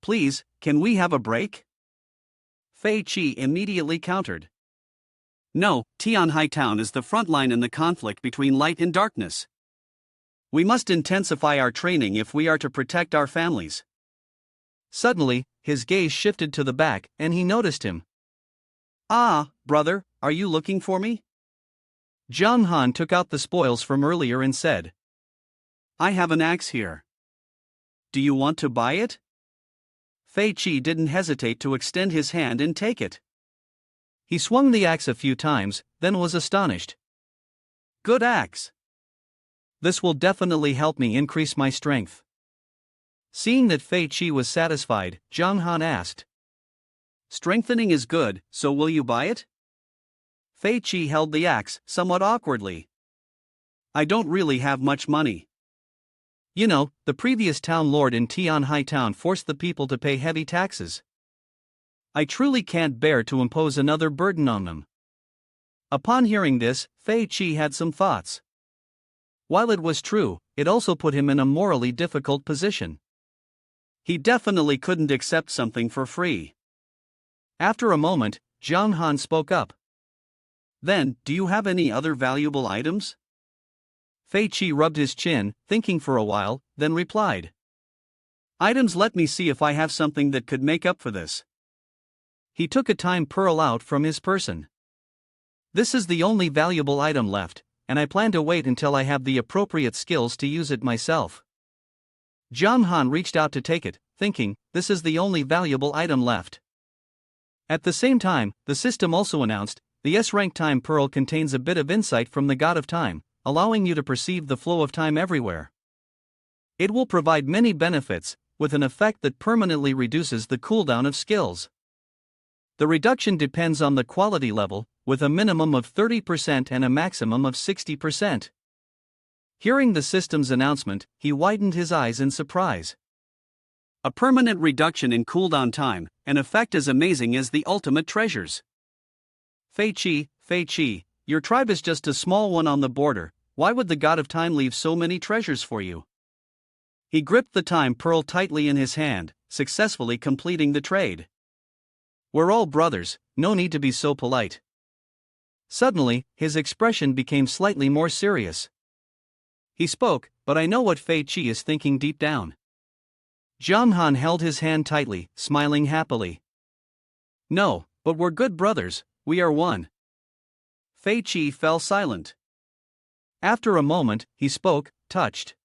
[SPEAKER 2] Please, can we have a break?" Fei Qi immediately countered, "No, Tianhai town is the front line in the conflict between light and darkness. We must intensify our training if we are to protect our families." Suddenly, his gaze shifted to the back, and he noticed him. "Ah, brother, are you looking for me?" Zhang Han took out the spoils from earlier and said, "I have an axe here. Do you want to buy it?" Fei Qi didn't hesitate to extend his hand and take it. He swung the axe a few times, then was astonished. "Good axe. This will definitely help me increase my strength." Seeing that Fei Qi was satisfied, Zhang Han asked, "Strengthening is good, so will you buy it?" Fei Qi held the axe, somewhat awkwardly. "I don't really have much money. You know, the previous town lord in Tianhai town forced the people to pay heavy taxes. I truly can't bear to impose another burden on them." Upon hearing this, Fei Qi had some thoughts. While it was true, it also put him in a morally difficult position. He definitely couldn't accept something for free. After a moment, Zhang Han spoke up. "Then, do you have any other valuable items?" Fei Qi rubbed his chin, thinking for a while, then replied, "Items, let me see if I have something that could make up for this." He took a time pearl out from his person. "This is the only valuable item left, and I plan to wait until I have the appropriate skills to use it myself." Zhang Han reached out to take it, thinking, this is the only valuable item left. At the same time, the system also announced, the S-rank time pearl contains a bit of insight from the god of time, allowing you to perceive the flow of time everywhere. It will provide many benefits,
[SPEAKER 1] with an effect that permanently reduces the cooldown of skills. The reduction depends on the quality level, with a minimum of 30% and a maximum of 60%. Hearing the system's announcement, he widened his eyes in surprise.
[SPEAKER 2] A permanent reduction in cooldown time, an effect as amazing as the ultimate treasures.
[SPEAKER 1] Fei Qi, your tribe is just a small one on the border. Why would the god of time leave so many treasures for you?
[SPEAKER 2] He gripped the time pearl tightly in his hand, successfully completing the trade.
[SPEAKER 1] We're all brothers, no need to be so polite. Suddenly, his expression became slightly more serious. He spoke, but I know what Fei Qi is thinking deep down. Zhang Han held his hand tightly, smiling happily. No, but we're good brothers, we are one.
[SPEAKER 2] Fei Qi fell silent.
[SPEAKER 1] After a moment, he spoke, touched.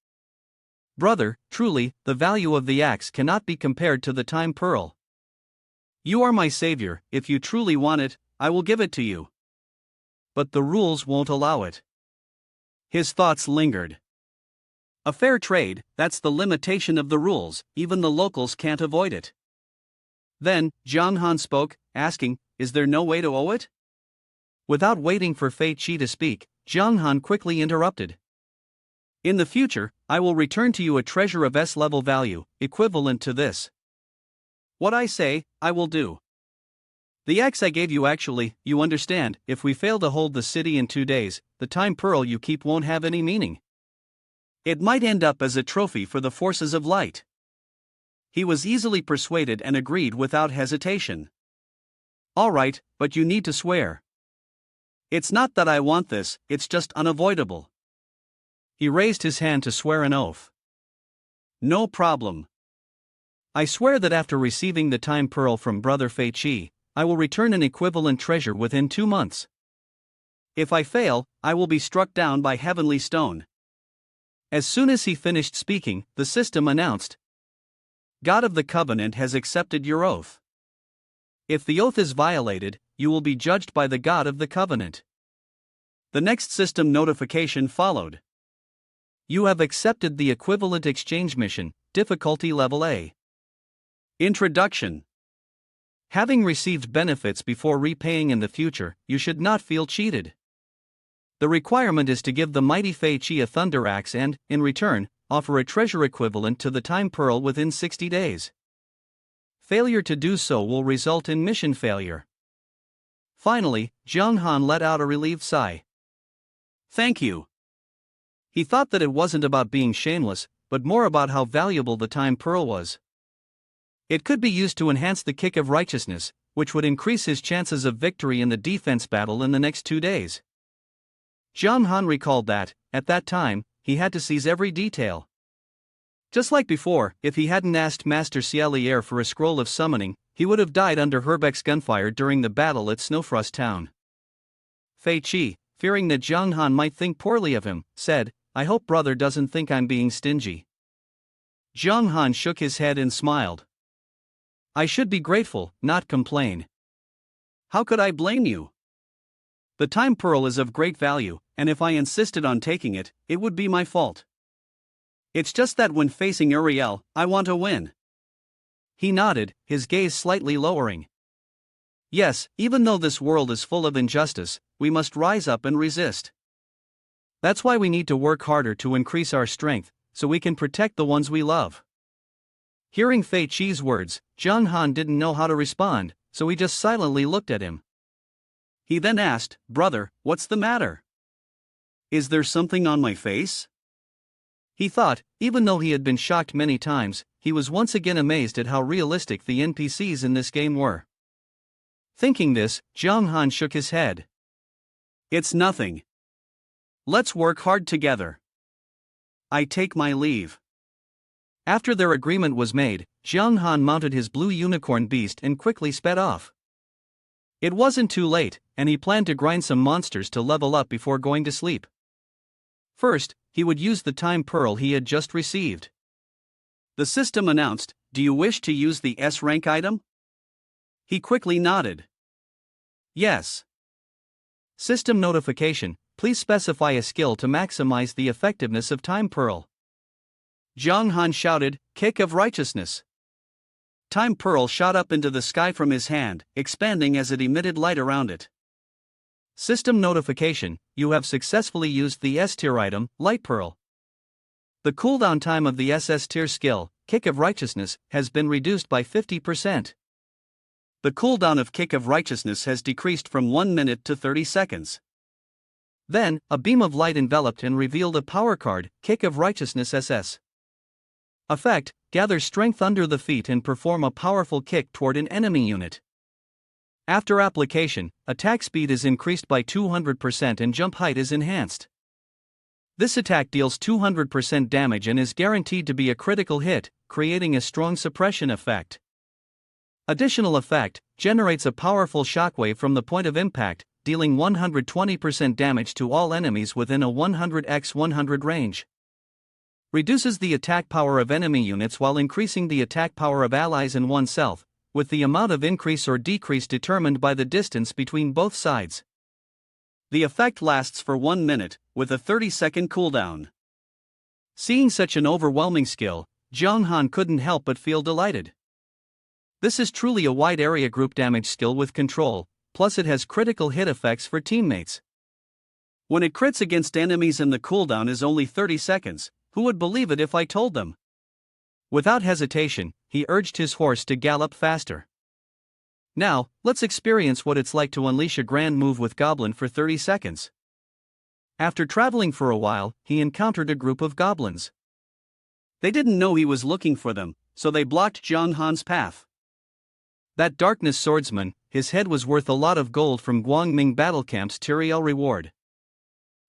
[SPEAKER 1] Brother, truly, the value of the axe cannot be compared to the time pearl. You are my savior, if you truly want it, I will give it to you. But the rules won't allow it.
[SPEAKER 2] His thoughts lingered. A fair trade, that's the limitation of the rules, even the locals can't avoid it.
[SPEAKER 1] Then, Zhang Han spoke, asking, is there no way to owe it? Without waiting for Fei Qi to speak, Zhang Han quickly interrupted. In the future, I will return to you a treasure of S-level value, equivalent to this. What I say, I will do. The axe I gave you actually, you understand, if we fail to hold the city in 2 days, the time pearl you keep won't have any meaning. It might end up as a trophy for the forces of light. He was easily persuaded and agreed without hesitation. All right, but you need to swear. It's not that I want this, it's just unavoidable. He raised his hand to swear an oath. No problem. I swear that after receiving the time pearl from Brother Fei Qi, I will return an equivalent treasure within 2 months. If I fail, I will be struck down by heavenly stone. As soon as he finished speaking, the system announced, God of the Covenant has accepted your oath. If the oath is violated, you will be judged by the God of the Covenant. The next system notification followed. You have accepted the equivalent exchange mission, difficulty level A.
[SPEAKER 2] Introduction.
[SPEAKER 1] Having received benefits before repaying in the future, you should not feel cheated. The requirement is to give the mighty Fei Qi a thunder axe and, in return, offer a treasure equivalent to the time pearl within 60 days. Failure to do so will result in mission failure. Finally, Zhang Han let out a relieved sigh.
[SPEAKER 2] Thank you.
[SPEAKER 1] He thought that it wasn't about being shameless, but more about how valuable the time pearl was. It could be used to enhance the kick of righteousness, which would increase his chances of victory in the defense battle in the next 2 days. Zhang Han recalled that, at that time, he had to seize every detail. Just like before, if he hadn't asked Master Cielier for a scroll of summoning, he would have died under Herbeck's gunfire during the battle at Snowfrost Town. Fei Qi, fearing that Zhang Han might think poorly of him, said, I hope brother doesn't think I'm being stingy. Zhang Han shook his head and smiled. I should be grateful, not complain.
[SPEAKER 2] How could I blame you?
[SPEAKER 1] The time pearl is of great value, and if I insisted on taking it, it would be my fault. It's just that when facing Uriel, I want to win. He nodded, his gaze slightly lowering. Yes, even though this world is full of injustice, we must rise up and resist. That's why we need to work harder to increase our strength, so we can protect the ones we love. Hearing Fei Qi's words, Zhang Han didn't know how to respond, so he just silently looked at him. He then asked, Brother, what's the matter? Is there something on my face? He thought, even though he had been shocked many times, he was once again amazed at how realistic the NPCs in this game were. Thinking this, Zhang Han shook his head. It's nothing. Let's work hard together. I take my leave. After their agreement was made, Zhang Han mounted his blue unicorn beast and quickly sped off. It wasn't too late, and he planned to grind some monsters to level up before going to sleep. First, he would use the time pearl he had just received. The system announced, Do you wish to use the S-rank item? He quickly nodded. Yes. System notification, please specify a skill to maximize the effectiveness of time pearl.
[SPEAKER 2] Zhang Han shouted, "Kick of righteousness!" Time Pearl shot up into the sky from his hand, expanding as it emitted light around it.
[SPEAKER 1] System notification: you have successfully used the S-tier item, Light Pearl. The cooldown time of the SS-tier skill, Kick of Righteousness, has been reduced by 50%.
[SPEAKER 2] The cooldown of Kick of Righteousness has decreased from 1 minute to 30 seconds.
[SPEAKER 1] Then, a beam of light enveloped and revealed a power card, Kick of Righteousness SS. Effect: gather strength under the feet and perform a powerful kick toward an enemy unit. After application, attack speed is increased by 200% and jump height is enhanced. This attack deals 200% damage and is guaranteed to be a critical hit, creating a strong suppression effect. Additional effect: generates a powerful shockwave from the point of impact, dealing 120% damage to all enemies within a 100x100 range. Reduces the attack power of enemy units while increasing the attack power of allies and oneself, with the amount of increase or decrease determined by the distance between both sides.
[SPEAKER 2] The effect lasts for 1 minute, with a 30-second cooldown.
[SPEAKER 1] Seeing such an overwhelming skill, Zhang Han couldn't help but feel delighted. This is truly a wide area group damage skill with control, plus it has critical hit effects for teammates.
[SPEAKER 2] When it crits against enemies and the cooldown is only 30 seconds, who would believe it if I told them?
[SPEAKER 1] Without hesitation, he urged his horse to gallop faster. Now, let's experience what it's like to unleash a grand move with Goblin for 30 seconds. After traveling for a while, he encountered a group of goblins.
[SPEAKER 2] They didn't know he was looking for them, so they blocked Zhang Han's path.
[SPEAKER 1] That darkness swordsman, his head was worth a lot of gold from Guangming battle camp's Betrayal reward.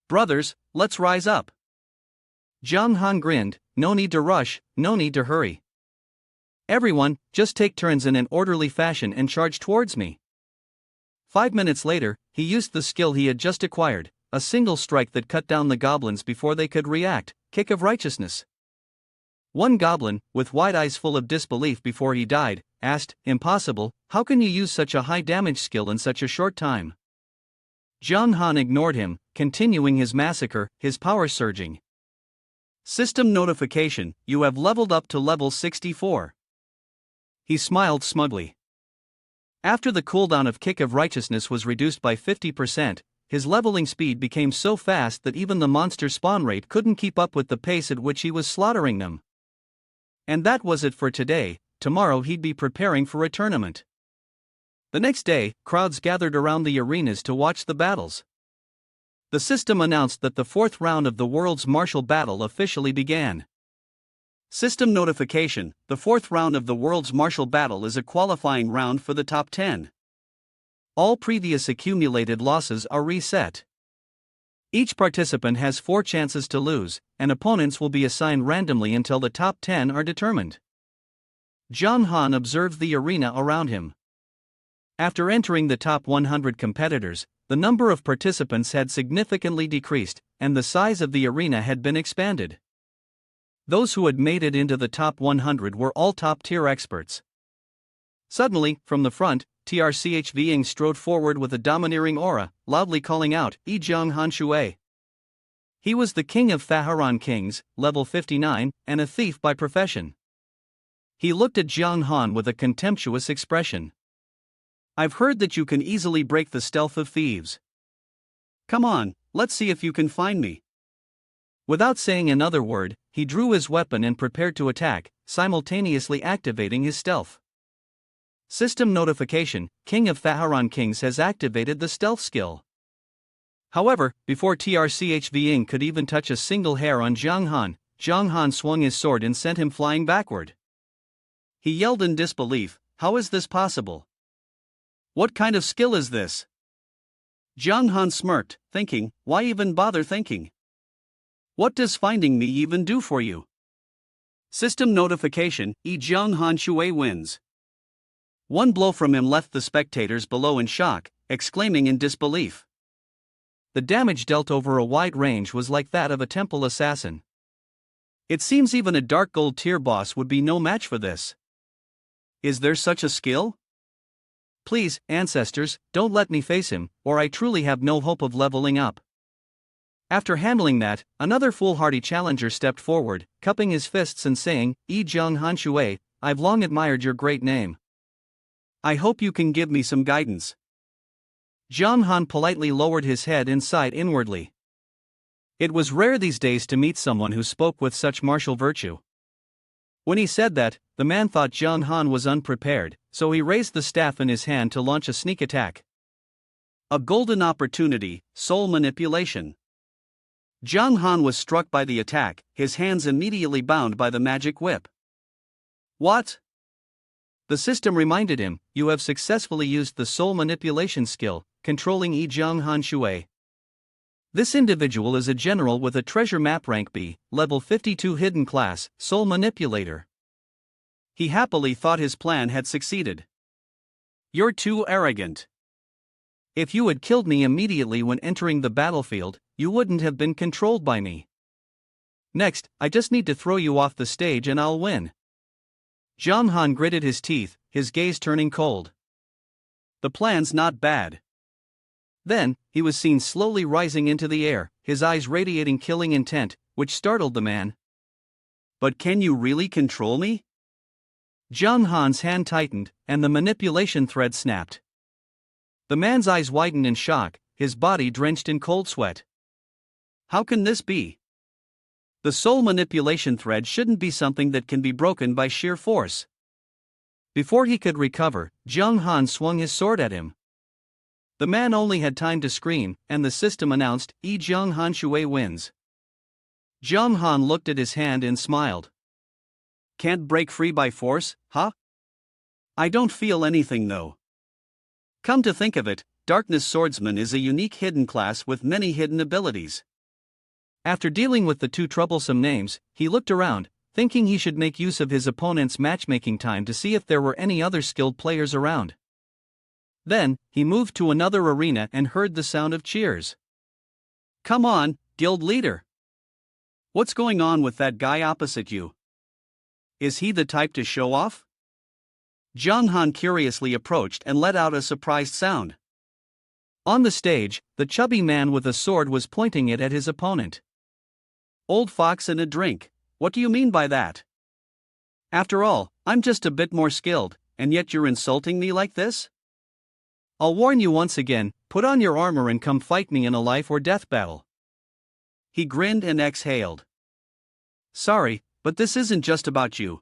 [SPEAKER 2] Brothers, let's rise up.
[SPEAKER 1] Zhang Han grinned, no need to rush, no need to hurry. Everyone, just take turns in an orderly fashion and charge towards me. 5 minutes later, he used the skill he had just acquired, a single strike that cut down the goblins before they could react, Kick of Righteousness. One goblin, with wide eyes full of disbelief before he died, asked, "Impossible, how can you use such a high damage skill in such a short time?" Zhang Han ignored him, continuing his massacre, his power surging.
[SPEAKER 2] System notification: you have leveled up to level 64.
[SPEAKER 1] He smiled smugly. After the cooldown of Kick of Righteousness was reduced by 50%, his leveling speed became so fast that even the monster spawn rate couldn't keep up with the pace at which he was slaughtering them. And that was it for today. Tomorrow he'd be preparing for a tournament. The next day, crowds gathered around the arenas to watch the battles. The system announced that the 4th round of the world's martial battle officially began.
[SPEAKER 2] System notification: the 4th round of the world's martial battle is a qualifying round for the top 10.
[SPEAKER 1] All previous accumulated losses are reset. Each participant has 4 chances to lose, and opponents will be assigned randomly until the top 10 are determined. Zhang Han observed the arena around him. After entering the top 100 competitors, the number of participants had significantly decreased, and the size of the arena had been expanded. Those who had made it into the top 100 were all top-tier experts. Suddenly, from the front, Trchving strode forward with a domineering aura, loudly calling out, "Yi Zhang Han Shui." He was the king of Harem kings, level 59, and a thief by profession. He looked at Zhang Han with a contemptuous expression. "I've heard that you can easily break the stealth of thieves. Come on, let's see if you can find me." Without saying another word, he drew his weapon and prepared to attack, simultaneously activating his stealth. System notification: King of Harem Kings has activated the stealth skill. However, before Trchving could even touch a single hair on Zhang Han swung his sword and sent him flying backward. He yelled in disbelief, "How is this possible? What kind of skill is this?" Zhang Han smirked, thinking, "Why even bother thinking? What does finding me even do for you?" System notification: Yi Zhang Han Shui wins. One blow from him left the spectators below in shock, exclaiming in disbelief. The damage dealt over a wide range was like that of a temple assassin. It seems even a dark gold tier boss would be no match for this. Is there such a skill? Please, ancestors, don't let me face him, or I truly have no hope of leveling up. After handling that, another foolhardy challenger stepped forward, cupping his fists and saying, Jung Han Shui, I've long admired your great name.
[SPEAKER 2] I hope you can give me some guidance.
[SPEAKER 1] Zhang Han politely lowered his head and sighed inwardly. It was rare these days to meet someone who spoke with such martial virtue. When he said that, the man thought Zhang Han was unprepared, so he raised the staff in his hand to launch a sneak attack.
[SPEAKER 2] A golden opportunity, soul manipulation. Zhang Han was struck by the attack, his hands immediately bound by the magic whip.
[SPEAKER 1] What? The system reminded him, you have successfully used the soul manipulation skill, controlling Zhang Han Shui. This individual is a general with a treasure map rank B, level 52 hidden class, soul manipulator.
[SPEAKER 2] He happily thought his plan had succeeded. You're too arrogant.
[SPEAKER 1] If you had killed me immediately when entering the battlefield, you wouldn't have been controlled by me. Next, I just need to throw you off the stage and I'll win. Zhang Han gritted his teeth, his gaze turning cold.
[SPEAKER 2] The plan's not bad.
[SPEAKER 1] Then, he was seen slowly rising into the air, his eyes radiating killing intent, which startled the man.
[SPEAKER 2] But can you really control me?
[SPEAKER 1] Zhang Han's hand tightened, and the manipulation thread snapped. The man's eyes widened in shock, his body drenched in cold sweat.
[SPEAKER 2] How can this be?
[SPEAKER 1] The soul manipulation thread shouldn't be something that can be broken by sheer force. Before he could recover, Zhang Han swung his sword at him. The man only had time to scream, and the system announced, Zhang Han Shui wins. Zhang Han looked at his hand and smiled.
[SPEAKER 2] Can't break free by force, huh? I don't feel anything though. Come to think of it, Darkness Swordsman is a unique hidden class with many hidden abilities.
[SPEAKER 1] After dealing with the two troublesome names, he looked around, thinking he should make use of his opponent's matchmaking time to see if there were any other skilled players around. Then, he moved to another arena and heard the sound of cheers.
[SPEAKER 2] Come on, guild leader. What's going on with that guy opposite you? Is he the type to show off?
[SPEAKER 1] Zhang Han curiously approached and let out a surprised sound. On the stage, the chubby man with a sword was pointing it at his opponent.
[SPEAKER 2] Old fox and a drink, what do you mean by that? After all, I'm just a bit more skilled, and yet you're insulting me like this?
[SPEAKER 1] I'll warn you once again, put on your armor and come fight me in a life or death battle.
[SPEAKER 2] He grinned and exhaled.
[SPEAKER 1] Sorry, but this isn't just about you.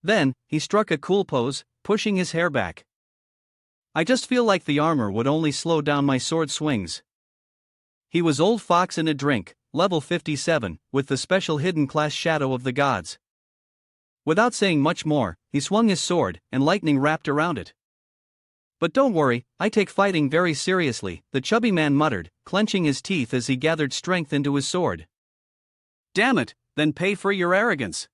[SPEAKER 1] Then, he struck a cool pose, pushing his hair back. I just feel like the armor would only slow down my sword swings. He was Old Fox in a Drink, level 57, with the special hidden class Shadow of the Gods. Without saying much more, he swung his sword, and lightning wrapped around it. But don't worry, I take fighting very seriously, the chubby man muttered, clenching his teeth as he gathered strength into his sword.
[SPEAKER 2] Damn it, then pay for your arrogance.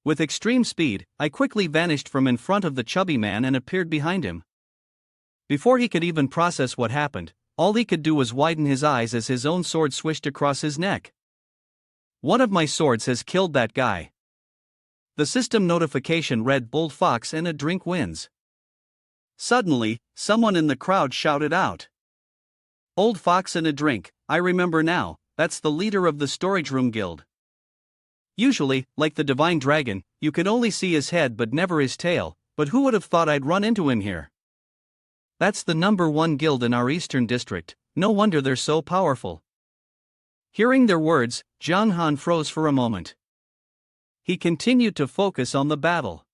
[SPEAKER 1] With extreme speed, I quickly vanished from in front of the chubby man and appeared behind him. Before he could even process what happened, all he could do was widen his eyes as his own sword swished across his neck. One of my swords has killed that guy. The system notification read Bold Fox and a Drink wins.
[SPEAKER 2] Suddenly, someone in the crowd shouted out. Old Fox and a Drink, I remember now, that's the leader of the Storage Room Guild.
[SPEAKER 1] Usually, like the Divine Dragon, you can only see his head but never his tail, but who would have thought I'd run into him here? That's the #1 guild in our eastern district, no wonder they're so powerful. Hearing their words, Zhang Han froze for a moment. He continued to focus on the battle.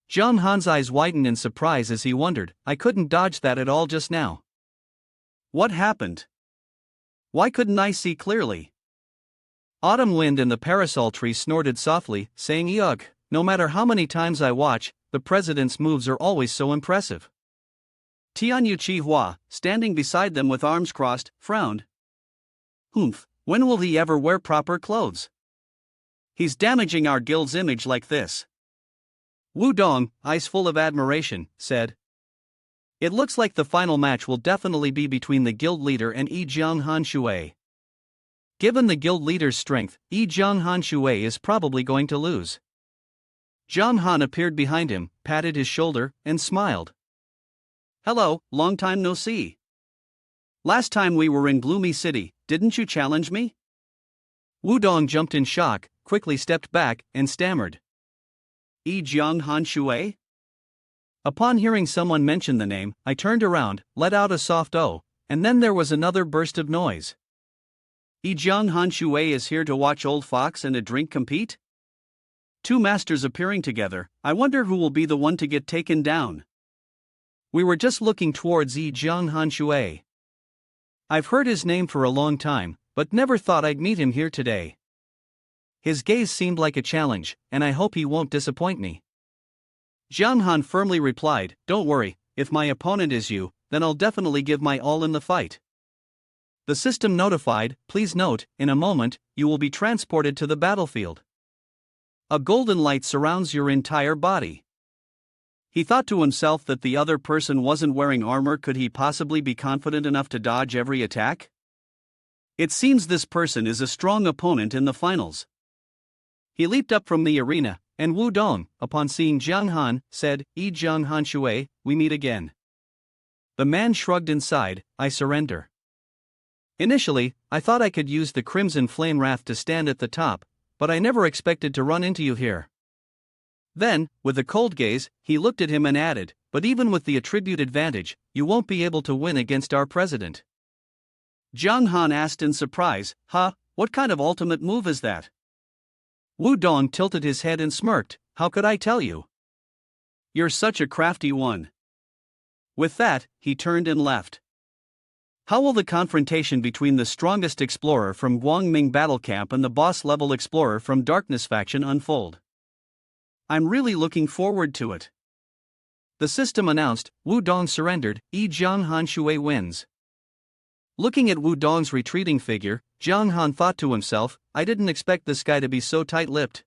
[SPEAKER 1] Zhang Han's eyes widened in surprise as he wondered, I couldn't dodge that at all just now.
[SPEAKER 2] What happened? Why couldn't I see clearly?
[SPEAKER 1] Autumn wind in the parasol tree snorted softly, saying Yuck, no matter how many times I watch, the president's moves are always so impressive.
[SPEAKER 2] Tianyu Chi Hua, standing beside them with arms crossed, frowned. Humph, when will he ever wear proper clothes? He's damaging our guild's image like this.
[SPEAKER 1] Wu Dong, eyes full of admiration, said. It looks like the final match will definitely be between the guild leader and Zhang Han Shui. Given the guild leader's strength, Zhang Han Shui is probably going to lose. Zhang Han appeared behind him, patted his shoulder, and smiled.
[SPEAKER 2] Hello, long time no see. Last time we were in Gloomy City, didn't you challenge me?
[SPEAKER 1] Wudong jumped in shock, quickly stepped back, and stammered.
[SPEAKER 2] Jiang Han Shui?
[SPEAKER 1] Upon hearing someone mention the name, I turned around, let out a soft "oh," and then there was another burst of noise.
[SPEAKER 2] Jiang Han Shui is here to watch Old Fox and a drink compete? Two masters appearing together, I wonder who will be the one to get taken down.
[SPEAKER 1] We were just looking towards Jiang Han Shui. I've heard his name for a long time, but never thought I'd meet him here today. His gaze seemed like a challenge, and I hope he won't disappoint me.
[SPEAKER 2] Jiang Han firmly replied, "Don't worry, if my opponent is you, then I'll definitely give my all in the fight."
[SPEAKER 1] The system notified, "Please note, in a moment, you will be transported to the battlefield. A golden light surrounds your entire body."
[SPEAKER 2] He thought to himself that the other person wasn't wearing armor. Could he possibly be confident enough to dodge every attack? It seems this person is a strong opponent in the finals.
[SPEAKER 1] He leaped up from the arena, and Wudong, upon seeing Jiang Han, said, Jiang Han Shui, we meet again." The man shrugged and sighed, "I surrender. Initially, I thought I could use the Crimson Flame Wrath to stand at the top, but I never expected to run into you here." Then, with a cold gaze, he looked at him and added, "But even with the attribute advantage, you won't be able to win against our president."
[SPEAKER 2] Jiang Han asked in surprise, What kind of ultimate move is that?"
[SPEAKER 1] Wudong tilted his head and smirked, "How could I tell you?
[SPEAKER 2] You're such a crafty one." With that, he turned and left. How will the confrontation between the strongest explorer from Guangming Battle Camp and the boss-level explorer from Darkness Faction unfold? I'm really looking forward to it.
[SPEAKER 1] The system announced, Wudong surrendered, Jiang Han Shui wins. Looking at Wudong's retreating figure, Jiang Han thought to himself, I didn't expect this guy to be so tight-lipped.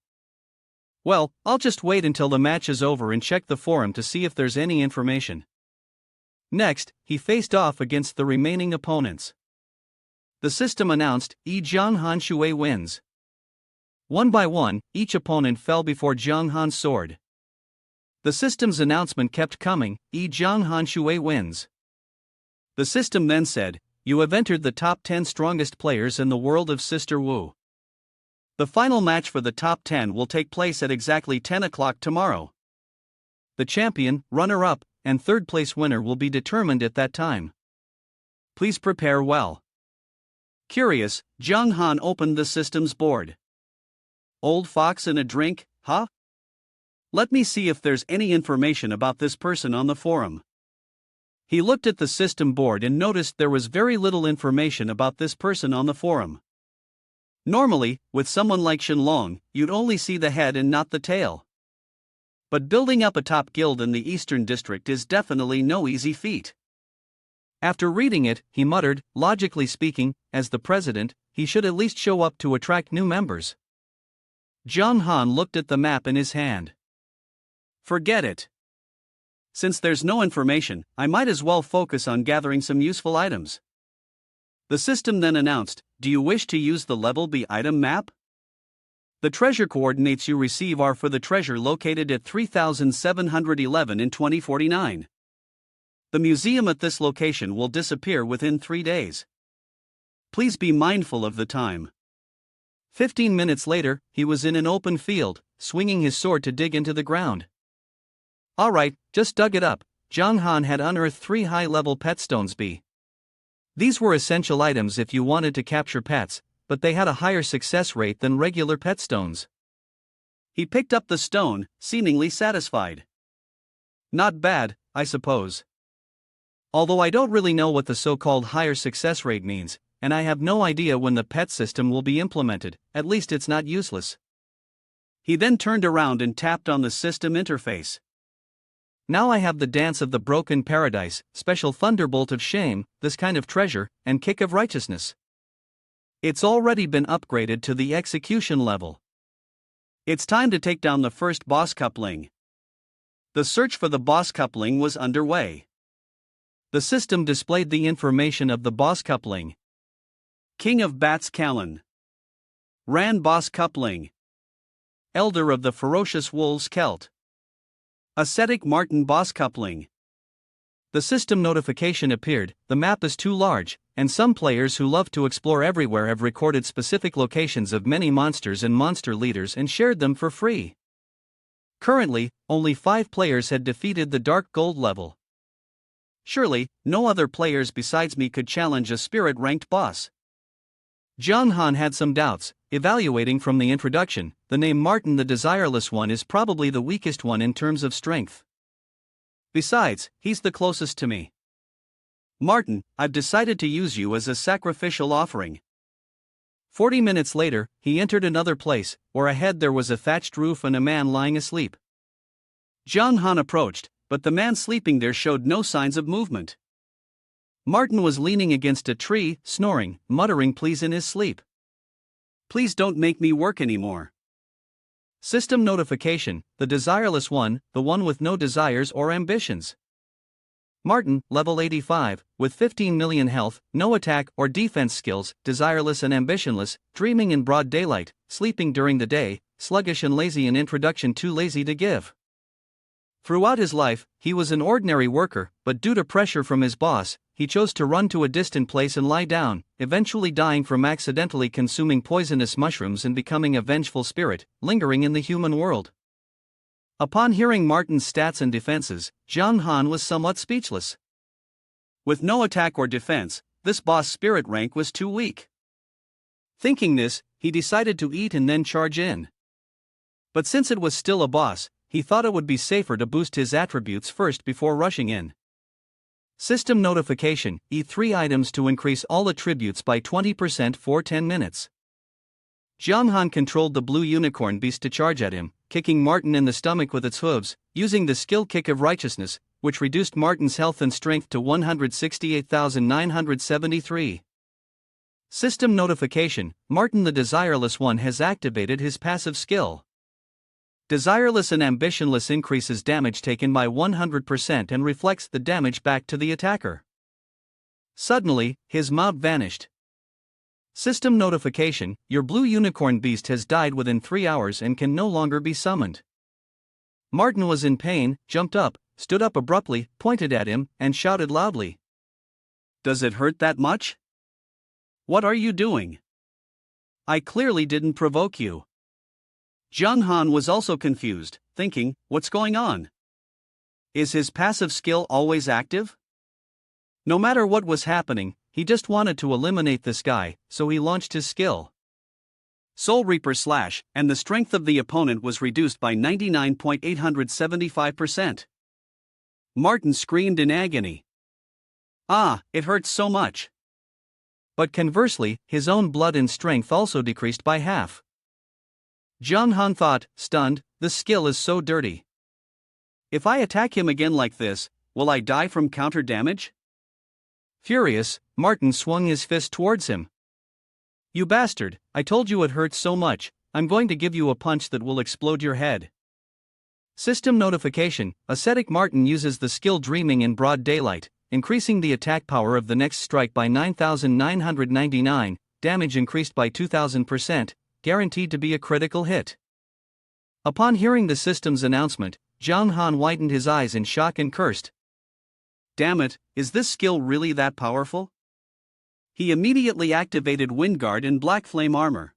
[SPEAKER 1] Well, I'll just wait until the match is over and check the forum to see if there's any information. Next, he faced off against the remaining opponents. The system announced, Jiang Han Shui wins. One by one, each opponent fell before Jiang Han's sword. The system's announcement kept coming, Jiang Han Shui wins. The system then said, you have entered the top 10 strongest players in the world of Sister Wu. The final match for the top 10 will take place at exactly 10 o'clock tomorrow. The champion, runner-up, and third-place winner will be determined at that time. Please prepare well. Curious, Jiang Han opened the system's board. Old fox and a drink, huh? Let me see if there's any information about this person on the forum. He looked at the system board and noticed there was very little information about this person on the forum. Normally, with someone like Shenlong, you'd only see the head and not the tail. But building up a top guild in the Eastern District is definitely no easy feat. After reading it, he muttered, logically speaking, as the president, he should at least show up to attract new members. Jiang Han looked at the map in his hand. Forget it. Since there's no information, I might as well focus on gathering some useful items. The system then announced, do you wish to use the Level B item map? The treasure coordinates you receive are for the treasure located at 3711 in 2049. The museum at this location will disappear within 3 days. Please be mindful of the time. 15 minutes later, he was in an open field, swinging his sword to dig into the ground. Alright, just dug it up. Jiang Han had unearthed 3 high-level pet stones B. These were essential items if you wanted to capture pets, but they had a higher success rate than regular pet stones. He picked up the stone, seemingly satisfied. Not bad, I suppose. Although I don't really know what the so-called higher success rate means, and I have no idea when the pet system will be implemented, at least it's not useless. He then turned around and tapped on the system interface. Now I have the Dance of the Broken Paradise, Special Thunderbolt of Shame, this kind of treasure, and Kick of Righteousness. It's already been upgraded to the execution level. It's time to take down the first boss coupling. The search for the boss coupling was underway. The system displayed the information of the boss coupling. King of Bats Callan. Ran boss coupling. Elder of the Ferocious Wolves Celt. Ascetic Martin boss coupling. The system notification appeared, the map is too large, and some players who love to explore everywhere have recorded specific locations of many monsters and monster leaders and shared them for free. Currently, only 5 players had defeated the Dark Gold level. Surely, no other players besides me could challenge a spirit-ranked boss. John Han had some doubts, evaluating from the introduction. The name Martin the Desireless One is probably the weakest one in terms of strength. Besides, he's the closest to me. Martin, I've decided to use you as a sacrificial offering. 40 minutes later, he entered another place, where ahead there was a thatched roof and a man lying asleep. John Han approached, but the man sleeping there showed no signs of movement. Martin was leaning against a tree, snoring, muttering pleas in his sleep. Please don't make me work anymore. System notification: the desireless one, the one with no desires or ambitions. Martin, level 85, with 15 million health, no attack or defense skills, desireless and ambitionless, dreaming in broad daylight, sleeping during the day, sluggish and lazy, in introduction too lazy to give. Throughout his life, he was an ordinary worker, but due to pressure from his boss, he chose to run to a distant place and lie down, eventually dying from accidentally consuming poisonous mushrooms and becoming a vengeful spirit, lingering in the human world. Upon hearing Martin's stats and defenses, John Han was somewhat speechless. With no attack or defense, this boss' spirit rank was too weak. Thinking this, he decided to eat and then charge in. But since it was still a boss, he thought it would be safer to boost his attributes first before rushing in. System notification: eat 3 items to increase all attributes by 20% for 10 minutes. John Han controlled the blue unicorn beast to charge at him, kicking Martin in the stomach with its hooves, using the skill Kick of Righteousness, which reduced Martin's health and strength to 168,973. System notification: Martin the Desireless One has activated his passive skill. Desireless and Ambitionless increases damage taken by 100% and reflects the damage back to the attacker. Suddenly, his mount vanished. System notification: your blue unicorn beast has died within 3 hours and can no longer be summoned. Martin was in pain, jumped up, stood up abruptly, pointed at him, and shouted loudly. Does it hurt that much? What are you doing? I clearly didn't provoke you. John Han was also confused, thinking, what's going on? Is his passive skill always active? No matter what was happening, he just wanted to eliminate this guy, so he launched his skill. Soul Reaper Slash, and the strength of the opponent was reduced by 99.875%. Martin screamed in agony. Ah, it hurts so much. But conversely, his own blood and strength also decreased by half. John Han thought, stunned, this skill is so dirty. If I attack him again like this, will I die from counter damage? Furious, Martin swung his fist towards him. You bastard, I told you it hurts so much, I'm going to give you a punch that will explode your head. System notification: Ascetic Martin uses the skill Dreaming in Broad Daylight, increasing the attack power of the next strike by 9,999, damage increased by 2,000%, guaranteed to be a critical hit. Upon hearing the system's announcement, John Han widened his eyes in shock and cursed. Damn it, is this skill really that powerful? He immediately activated Windguard and Black Flame Armor.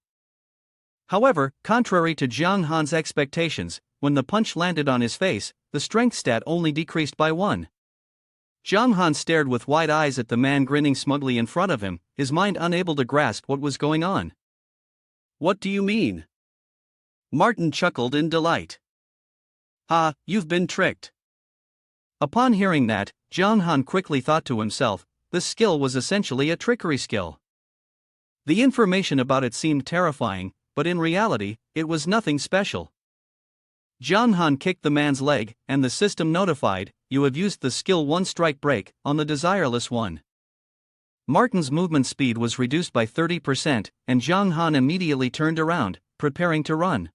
[SPEAKER 1] However, contrary to John Han's expectations, when the punch landed on his face, the strength stat only decreased by 1. John Han stared with wide eyes at the man grinning smugly in front of him, his mind unable to grasp what was going on. What do you mean? Martin chuckled in delight. Ha, you've been tricked. Upon hearing that, John Han quickly thought to himself, this skill was essentially a trickery skill. The information about it seemed terrifying, but in reality, it was nothing special. John Han kicked the man's leg, and the system notified, you have used the skill One Strike Break on the Desireless One. Martin's movement speed was reduced by 30%, and John Han immediately turned around, preparing to run.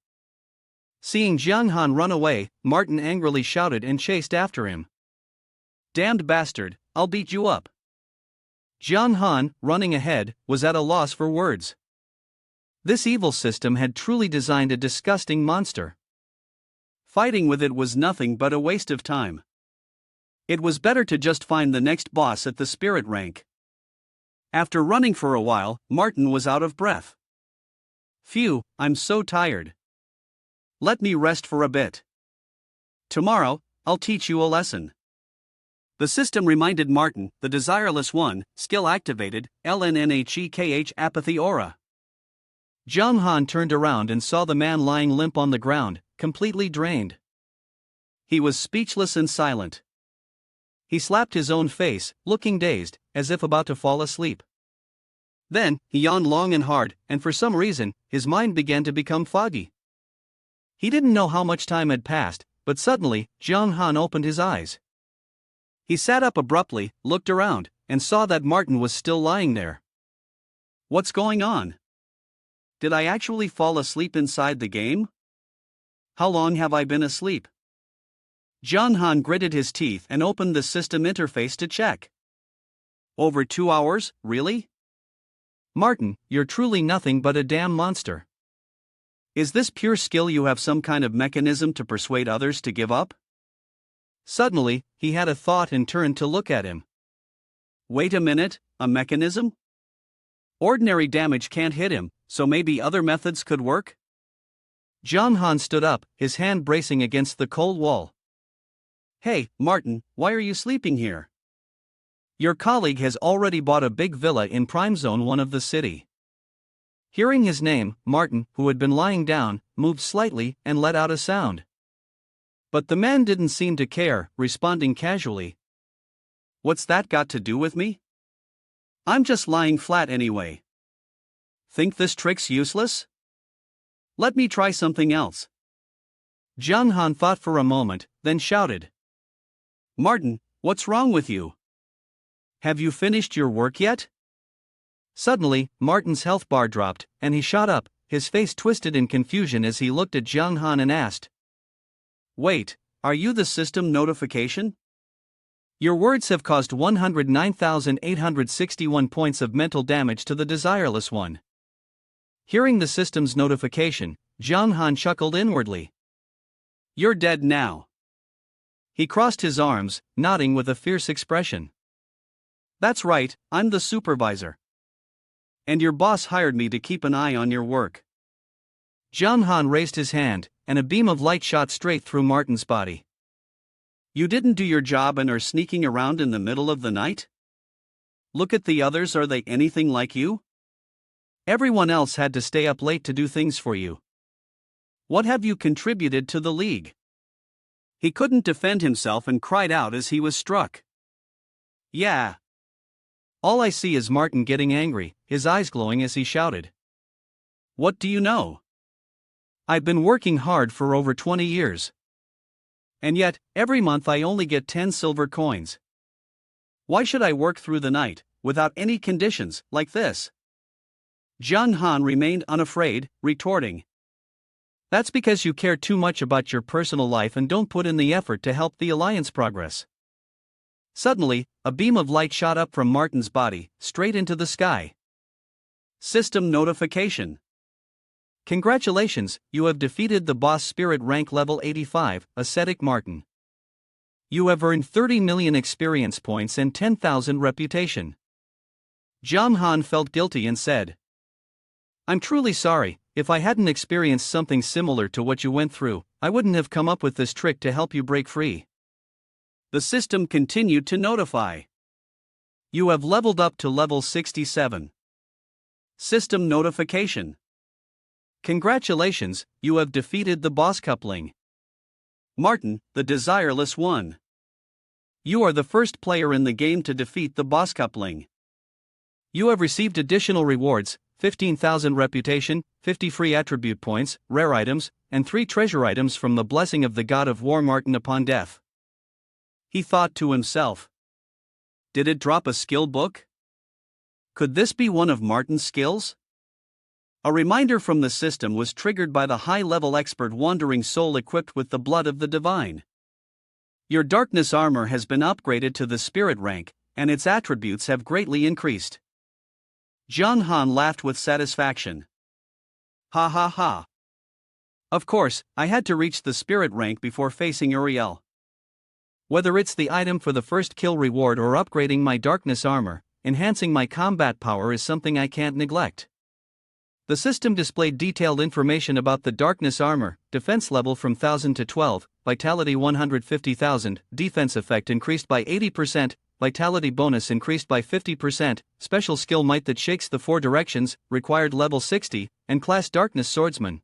[SPEAKER 1] Seeing John Han run away, Martin angrily shouted and chased after him. Damned bastard, I'll beat you up. John Han, running ahead, was at a loss for words. This evil system had truly designed a disgusting monster. Fighting with it was nothing but a waste of time. It was better to just find the next boss at the spirit rank.
[SPEAKER 2] After running for a while, Martin was out of breath. Phew, I'm so tired. Let me rest for a bit. Tomorrow, I'll teach you a lesson. The system reminded Martin, the desireless one, skill activated, LNNHEKH apathy aura.
[SPEAKER 1] Zhang Han turned around and saw the man lying limp on the ground, completely drained.
[SPEAKER 2] He was speechless and silent.
[SPEAKER 1] He slapped his own face, looking dazed, as if about to fall asleep. Then, he yawned long and hard, and for some reason, his mind began to become foggy. He didn't know how much time had passed, but suddenly, Zhang Han opened his eyes. He sat up abruptly, looked around, and saw that Martin was still lying there.
[SPEAKER 2] What's going on? Did I actually fall asleep inside the game? How long have I been asleep? Zhang Han gritted his teeth and opened the system interface to check. Over 2 hours, really?
[SPEAKER 1] Martin, you're truly nothing but a damn monster.
[SPEAKER 2] Is this pure skill? You have some kind of mechanism to persuade others to give up?
[SPEAKER 1] Suddenly, he had a thought and turned to look at him.
[SPEAKER 2] Wait a minute, a mechanism? Ordinary damage can't hit him, so maybe other methods could work?
[SPEAKER 1] Zhang Han stood up, his hand bracing against the cold wall.
[SPEAKER 2] Hey, Martin, why are you sleeping here?
[SPEAKER 1] Your colleague has already bought a big villa in Prime Zone 1 of the city. Hearing his name, Martin, who had been lying down, moved slightly and let out a sound. But the man didn't seem to care, responding casually.
[SPEAKER 2] What's that got to do with me? I'm just lying flat anyway. Think this trick's useless? Let me try something else.
[SPEAKER 1] Zhang Han thought for a moment, then shouted.
[SPEAKER 2] Martin, what's wrong with you? Have you finished your work yet?
[SPEAKER 1] Suddenly, Martin's health bar dropped, and he shot up, his face twisted in confusion as he looked at Zhang Han and asked.
[SPEAKER 2] Wait, are you the system notification?
[SPEAKER 1] Your words have caused 109,861 points of mental damage to the desireless one. Hearing the system's notification, Zhang Han chuckled inwardly.
[SPEAKER 2] You're dead now.
[SPEAKER 1] He crossed his arms, nodding with a fierce expression.
[SPEAKER 2] That's right, I'm the supervisor. And your boss hired me to keep an eye on your work.
[SPEAKER 1] Zhang Han raised his hand, and a beam of light shot straight through Martin's body.
[SPEAKER 2] You didn't do your job and are sneaking around in the middle of the night? Look at the others, are they anything like you?
[SPEAKER 1] Everyone else had to stay up late to do things for you.
[SPEAKER 2] What have you contributed to the League? He couldn't defend himself and cried out as he was struck. Yeah.
[SPEAKER 1] All I see is Martin getting angry, his eyes glowing as he shouted.
[SPEAKER 2] What do you know?
[SPEAKER 1] I've been working hard for over 20 years. And yet, every month I only get 10 silver coins.
[SPEAKER 2] Why should I work through the night, without any conditions, like this? Zhang Han remained unafraid, retorting.
[SPEAKER 1] That's because you care too much about your personal life and don't put in the effort to help the Alliance progress. Suddenly, a beam of light shot up from Martin's body, straight into the sky.
[SPEAKER 2] System notification.
[SPEAKER 1] Congratulations, you have defeated the boss spirit rank level 85, Ascetic Martin. You have earned 30 million experience points and 10,000 reputation.
[SPEAKER 2] Zhang Han felt guilty and said,
[SPEAKER 1] I'm truly sorry, if I hadn't experienced something similar to what you went through, I wouldn't have come up with this trick to help you break free.
[SPEAKER 2] The system continued to notify. You have leveled up to level 67. System notification.
[SPEAKER 1] Congratulations, you have defeated the boss coupling.
[SPEAKER 2] Martin, the desireless one.
[SPEAKER 1] You are the first player in the game to defeat the boss coupling. You have received additional rewards, 15,000 reputation, 50 free attribute points, rare items, and 3 treasure items from the blessing of the god of war Martin upon death.
[SPEAKER 2] He thought to himself. Did it drop a skill book? Could this be one of Martin's skills? A reminder from the system was triggered by the high-level expert Wandering Soul equipped with the blood of the divine. Your darkness armor has been upgraded to the spirit rank, and its attributes have greatly increased. Zhang Han laughed with satisfaction. Ha ha ha. Of course, I had to reach the spirit rank before facing Uriel.
[SPEAKER 1] Whether it's the item for the first kill reward or upgrading my darkness armor, enhancing my combat power is something I can't neglect. The system displayed detailed information about the darkness armor, defense level from 1000 to 12, vitality 150,000, defense effect increased by 80%, vitality bonus increased by 50%, special skill might that shakes the four directions, required level 60, and class darkness swordsman.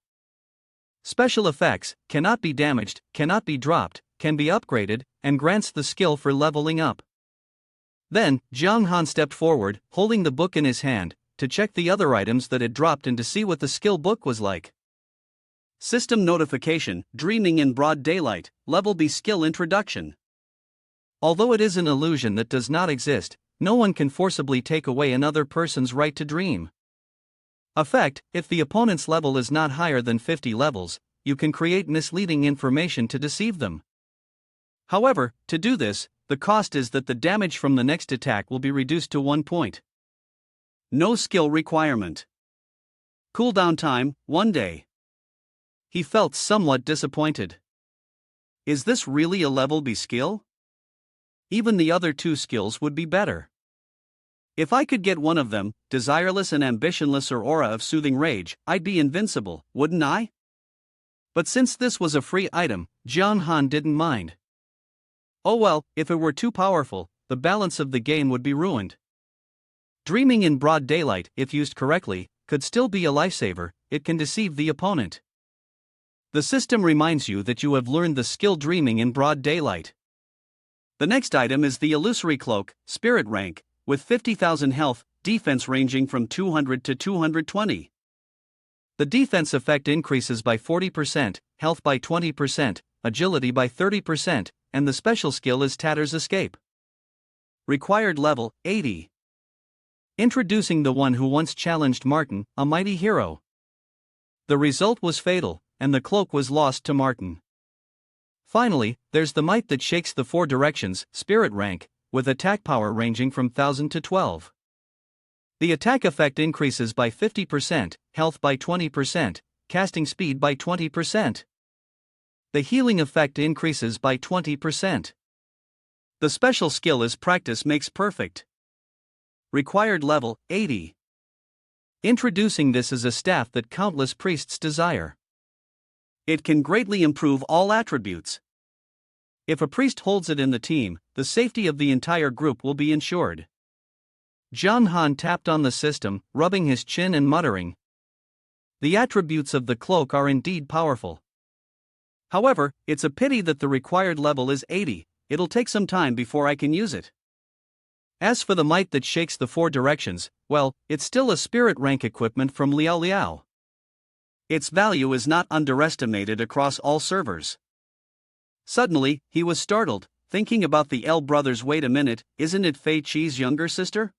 [SPEAKER 1] Special effects, cannot be damaged, cannot be dropped, can be upgraded, and grants the skill for leveling up. Then, Jiang Han stepped forward, holding the book in his hand, to check the other items that had dropped and to see what the skill book was like.
[SPEAKER 2] System notification, dreaming in broad daylight, level B skill introduction.
[SPEAKER 1] Although it is an illusion that does not exist, no one can forcibly take away another person's right to dream. Effect: if the opponent's level is not higher than 50 levels, you can create misleading information to deceive them. However, to do this, the cost is that the damage from the next attack will be reduced to 1 point.
[SPEAKER 2] No skill requirement. Cooldown time, 1 day.
[SPEAKER 1] He felt somewhat disappointed.
[SPEAKER 2] Is this really a level B skill?
[SPEAKER 1] Even the other two skills would be better.
[SPEAKER 2] If I could get one of them, desireless and ambitionless or aura of soothing rage, I'd be invincible, wouldn't I?
[SPEAKER 1] But since this was a free item, Jiang Han didn't mind. Oh well, if it were too powerful, the balance of the game would be ruined. Dreaming in broad daylight, if used correctly, could still be a lifesaver. It can deceive the opponent. The system reminds you that you have learned the skill dreaming in broad daylight.
[SPEAKER 2] The next item is the illusory cloak, spirit rank, with 50,000 health, defense ranging from 200 to 220.
[SPEAKER 1] The defense effect increases by 40%, health by 20%, agility by 30%, and the special skill is Tatter's Escape. Required level, 80. Introducing the one who once challenged Martin, a mighty hero. The result was fatal, and the cloak was lost to Martin. Finally, there's the might that shakes the four directions, spirit rank, with attack power ranging from 1000 to 12. The attack effect increases by 50%, health by 20%, casting speed by 20%. The healing effect increases by 20%. The special skill is practice makes perfect. Required level, 80. Introducing this as a staff that countless priests desire.
[SPEAKER 2] It can greatly improve all attributes.
[SPEAKER 1] If a priest holds it in the team, the safety of the entire group will be ensured. Jiang Han tapped on the system, rubbing his chin and muttering. The attributes of the cloak are indeed powerful. However, it's a pity that the required level is 80, it'll take some time before I can use it. As for the might that shakes the four directions, well, it's still a spirit rank equipment from Liao Liao.
[SPEAKER 2] Its value is not underestimated across all servers. Suddenly, he was startled, thinking about the L brothers. Wait a minute, isn't it Fei Qi's younger sister?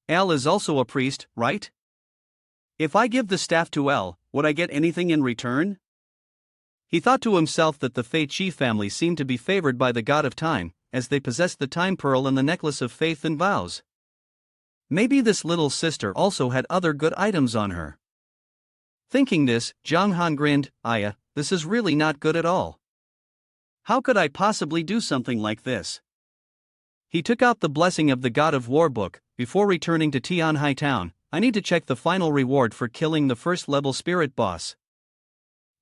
[SPEAKER 1] L is also a priest, right?
[SPEAKER 2] If I give the staff to L, would I get anything in return?
[SPEAKER 1] He thought to himself that the Fei Qi family seemed to be favored by the god of time, as they possessed the time pearl and the necklace of faith and vows. Maybe this little sister also had other good items on her. Thinking this, Jiang Han grinned. Aya, this is really not good at all.
[SPEAKER 2] How could I possibly do something like this?
[SPEAKER 1] He took out the Blessing of the God of War book. Before returning to Tianhai Town, I need to check the final reward for killing the first level spirit boss.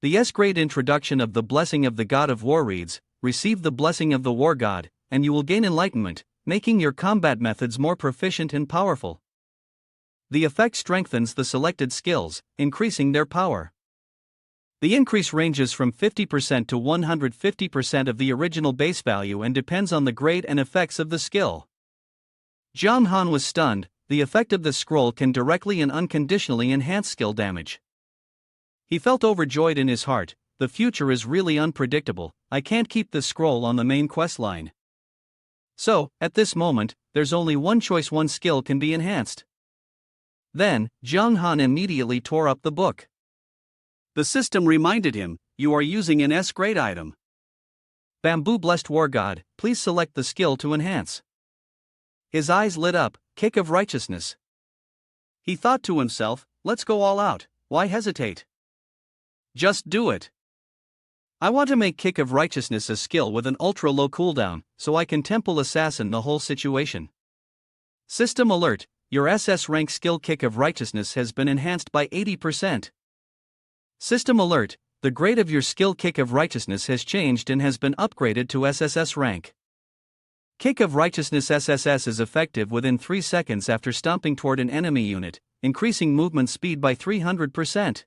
[SPEAKER 1] The S-grade introduction of the Blessing of the God of War reads, receive the blessing of the war god, and you will gain enlightenment, making your combat methods more proficient and powerful. The effect strengthens the selected skills, increasing their power. The increase ranges from 50% to 150% of the original base value and depends on the grade and effects of the skill. Jiang Han was stunned. The effect of the scroll can directly and unconditionally enhance skill damage. He felt overjoyed in his heart. The future is really unpredictable. I can't keep this scroll on the main quest line. So, at this moment, there's only one choice: one skill can be enhanced. Then, Jiang Han immediately tore up the book.
[SPEAKER 2] The system reminded him, you are using an S-grade item.
[SPEAKER 1] Bamboo Blessed War God, please select the skill to enhance. His eyes lit up, Kick of Righteousness.
[SPEAKER 2] He thought to himself, let's go all out, why hesitate? Just do it.
[SPEAKER 1] I want to make Kick of Righteousness a skill with an ultra-low cooldown, so I can Temple Assassin the whole situation. System alert, your SS rank skill Kick of Righteousness has been enhanced by 80%. System alert, the grade of your skill Kick of Righteousness has changed and has been upgraded to SSS rank. Kick of Righteousness SSS is effective within 3 seconds after stomping toward an enemy unit, increasing movement speed by 300%.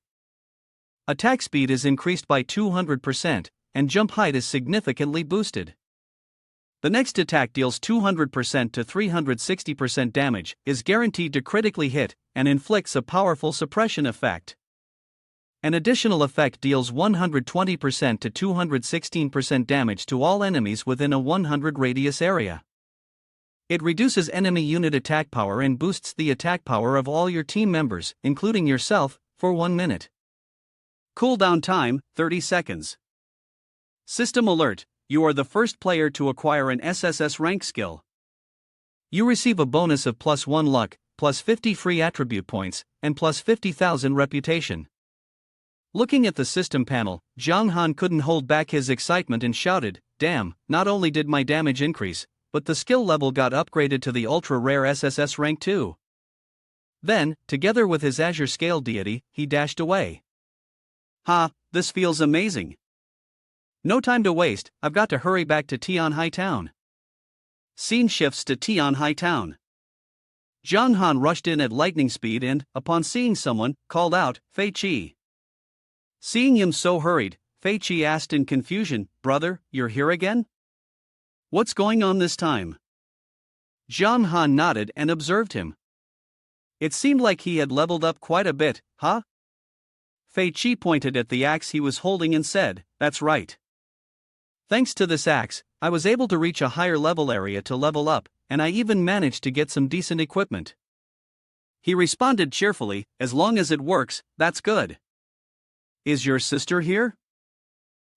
[SPEAKER 1] Attack speed is increased by 200%, and jump height is significantly boosted. The next attack deals 200% to 360% damage, is guaranteed to critically hit, and inflicts a powerful suppression effect. An additional effect deals 120% to 216% damage to all enemies within a 100 radius area. It reduces enemy unit attack power and boosts the attack power of all your team members, including yourself, for 1 minute. Cooldown time, 30 seconds. System alert, you are the first player to acquire an SSS rank skill. You receive a bonus of +1 luck, +50 free attribute points, and +50,000 reputation. Looking at the system panel, Zhang Han couldn't hold back his excitement and shouted, "Damn, not only did my damage increase, but the skill level got upgraded to the ultra-rare SSS rank too." Then, together with his Azure Scale deity, he dashed away. "Ha, this feels amazing. No time to waste, I've got to hurry back to Tianhai Town." Scene shifts to Tianhai Town. Zhang Han rushed in at lightning speed and, upon seeing someone, called out, "Fei Qi." Seeing him so hurried, Fei Qi asked in confusion, "Brother, you're here again? What's going on this time?" Zhang Han nodded and observed him. It seemed like he had leveled up quite a bit, huh? Fei Qi pointed at the axe he was holding and said, "That's right. Thanks to this axe, I was able to reach a higher level area to level up, and I even managed to get some decent equipment." He responded cheerfully, "As long as it works, that's good." "Is your sister here?"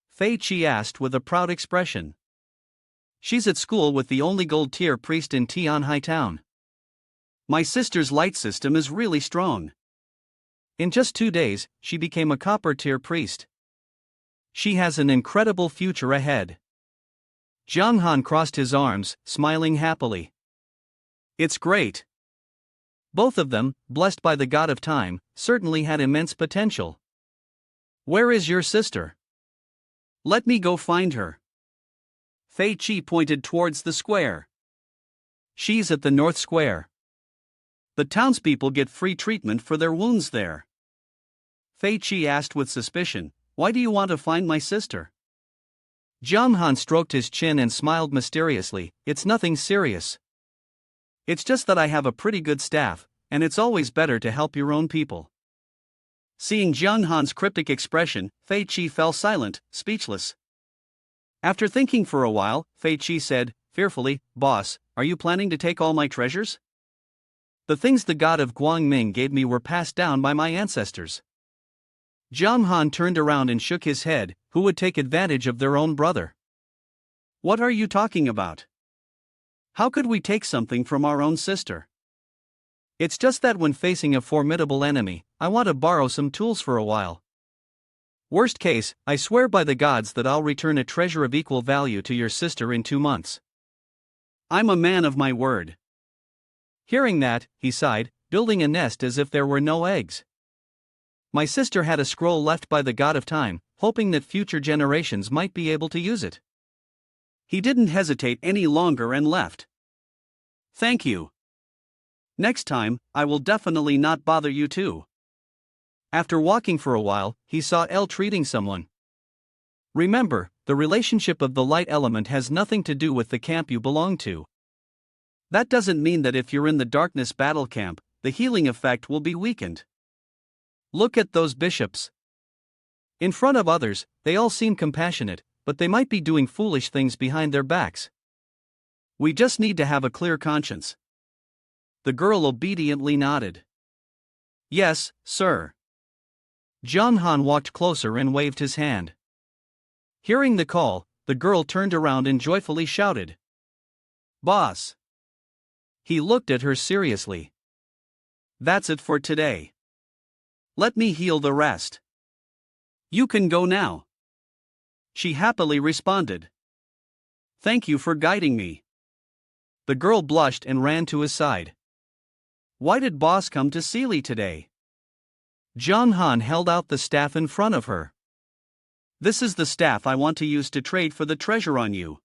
[SPEAKER 1] Fei Qi asked with a proud expression. "She's at school with the only gold-tier priest in Tianhai Town. My sister's light system is really strong. In just 2 days, she became a copper-tier priest. She has an incredible future ahead." Zhang Han crossed his arms, smiling happily. "It's great. Both of them, blessed by the god of time, certainly had immense potential. Where is your sister? Let me go find her." Fei Qi pointed towards the square. "She's at the North Square. The townspeople get free treatment for their wounds there." Fei Qi asked with suspicion, "Why do you want to find my sister?" Zhang Han stroked his chin and smiled mysteriously, "It's nothing serious. It's just that I have a pretty good staff, and it's always better to help your own people." Seeing Zhang Han's cryptic expression, Fei Qi fell silent, speechless. After thinking for a while, Fei Qi said, fearfully, "Boss, are you planning to take all my treasures? The things the god of Guangming gave me were passed down by my ancestors." Zhang Han turned around and shook his head. Who would take advantage of their own brother? "What are you talking about? How could we take something from our own sister? It's just that when facing a formidable enemy, I want to borrow some tools for a while. Worst case, I swear by the gods that I'll return a treasure of equal value to your sister in 2 months. I'm a man of my word." Hearing that, he sighed, building a nest as if there were no eggs. "My sister had a scroll left by the god of time, hoping that future generations might be able to use it." He didn't hesitate any longer and left. "Thank you. Next time, I will definitely not bother you too." After walking for a while, he saw Elle treating someone. Remember, the relationship of the light element has nothing to do with the camp you belong to. That doesn't mean that if you're in the darkness battle camp, the healing effect will be weakened. Look at those bishops. In front of others, they all seem compassionate, but they might be doing foolish things behind their backs. We just need to have a clear conscience." The girl obediently nodded. "Yes, sir." Zhang Han walked closer and waved his hand. Hearing the call, the girl turned around and joyfully shouted, "Boss!" He looked at her seriously. "That's it for today. Let me heal the rest. You can go now." She happily responded, "Thank you for guiding me."
[SPEAKER 2] The girl blushed and ran to his side. Why did boss come to Sealy today? John Han held out the staff in front of her. This is the staff I want to use to trade for the treasure on you.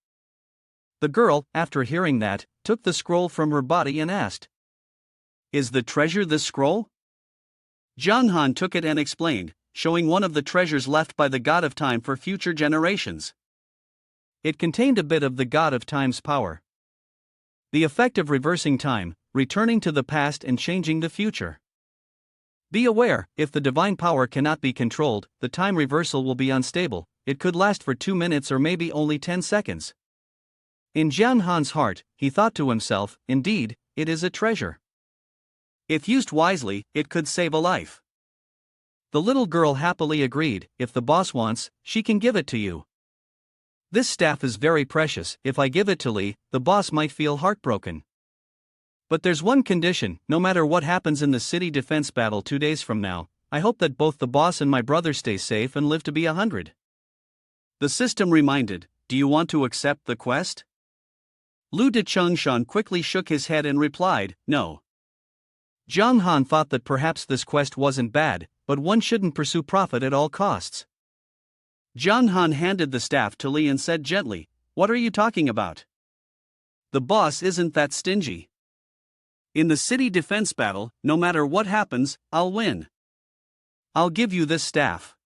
[SPEAKER 2] The girl, after hearing that, took the scroll from her body and asked, Is the treasure this scroll? John Han took it and explained, showing one of the treasures left by the god of time for future generations. It contained a bit of the god of time's power. The effect of reversing time, returning to the past and changing the future. Be aware, if the divine power cannot be controlled, the time reversal will be unstable. It could last for 2 minutes or maybe only 10 seconds. In Jian Han's heart, he thought to himself, indeed, it is a treasure. If used wisely, it could save a life. The little girl happily agreed, if the boss wants, she can give it to you. This staff is very precious, if I give it to Li, the boss might feel heartbroken. But there's one condition, no matter what happens in the city defense battle 2 days from now, I hope that both the boss and my brother stay safe and live to be 100. The system reminded, do you want to accept the quest? Lu De Chengshan quickly shook his head and replied, no. Jiang Han thought that perhaps this quest wasn't bad, but one shouldn't pursue profit at all costs. Jiang Han handed the staff to Li and said gently, what are you talking about? The boss isn't that stingy. In the city defense battle, no matter what happens, I'll win. I'll give you this staff.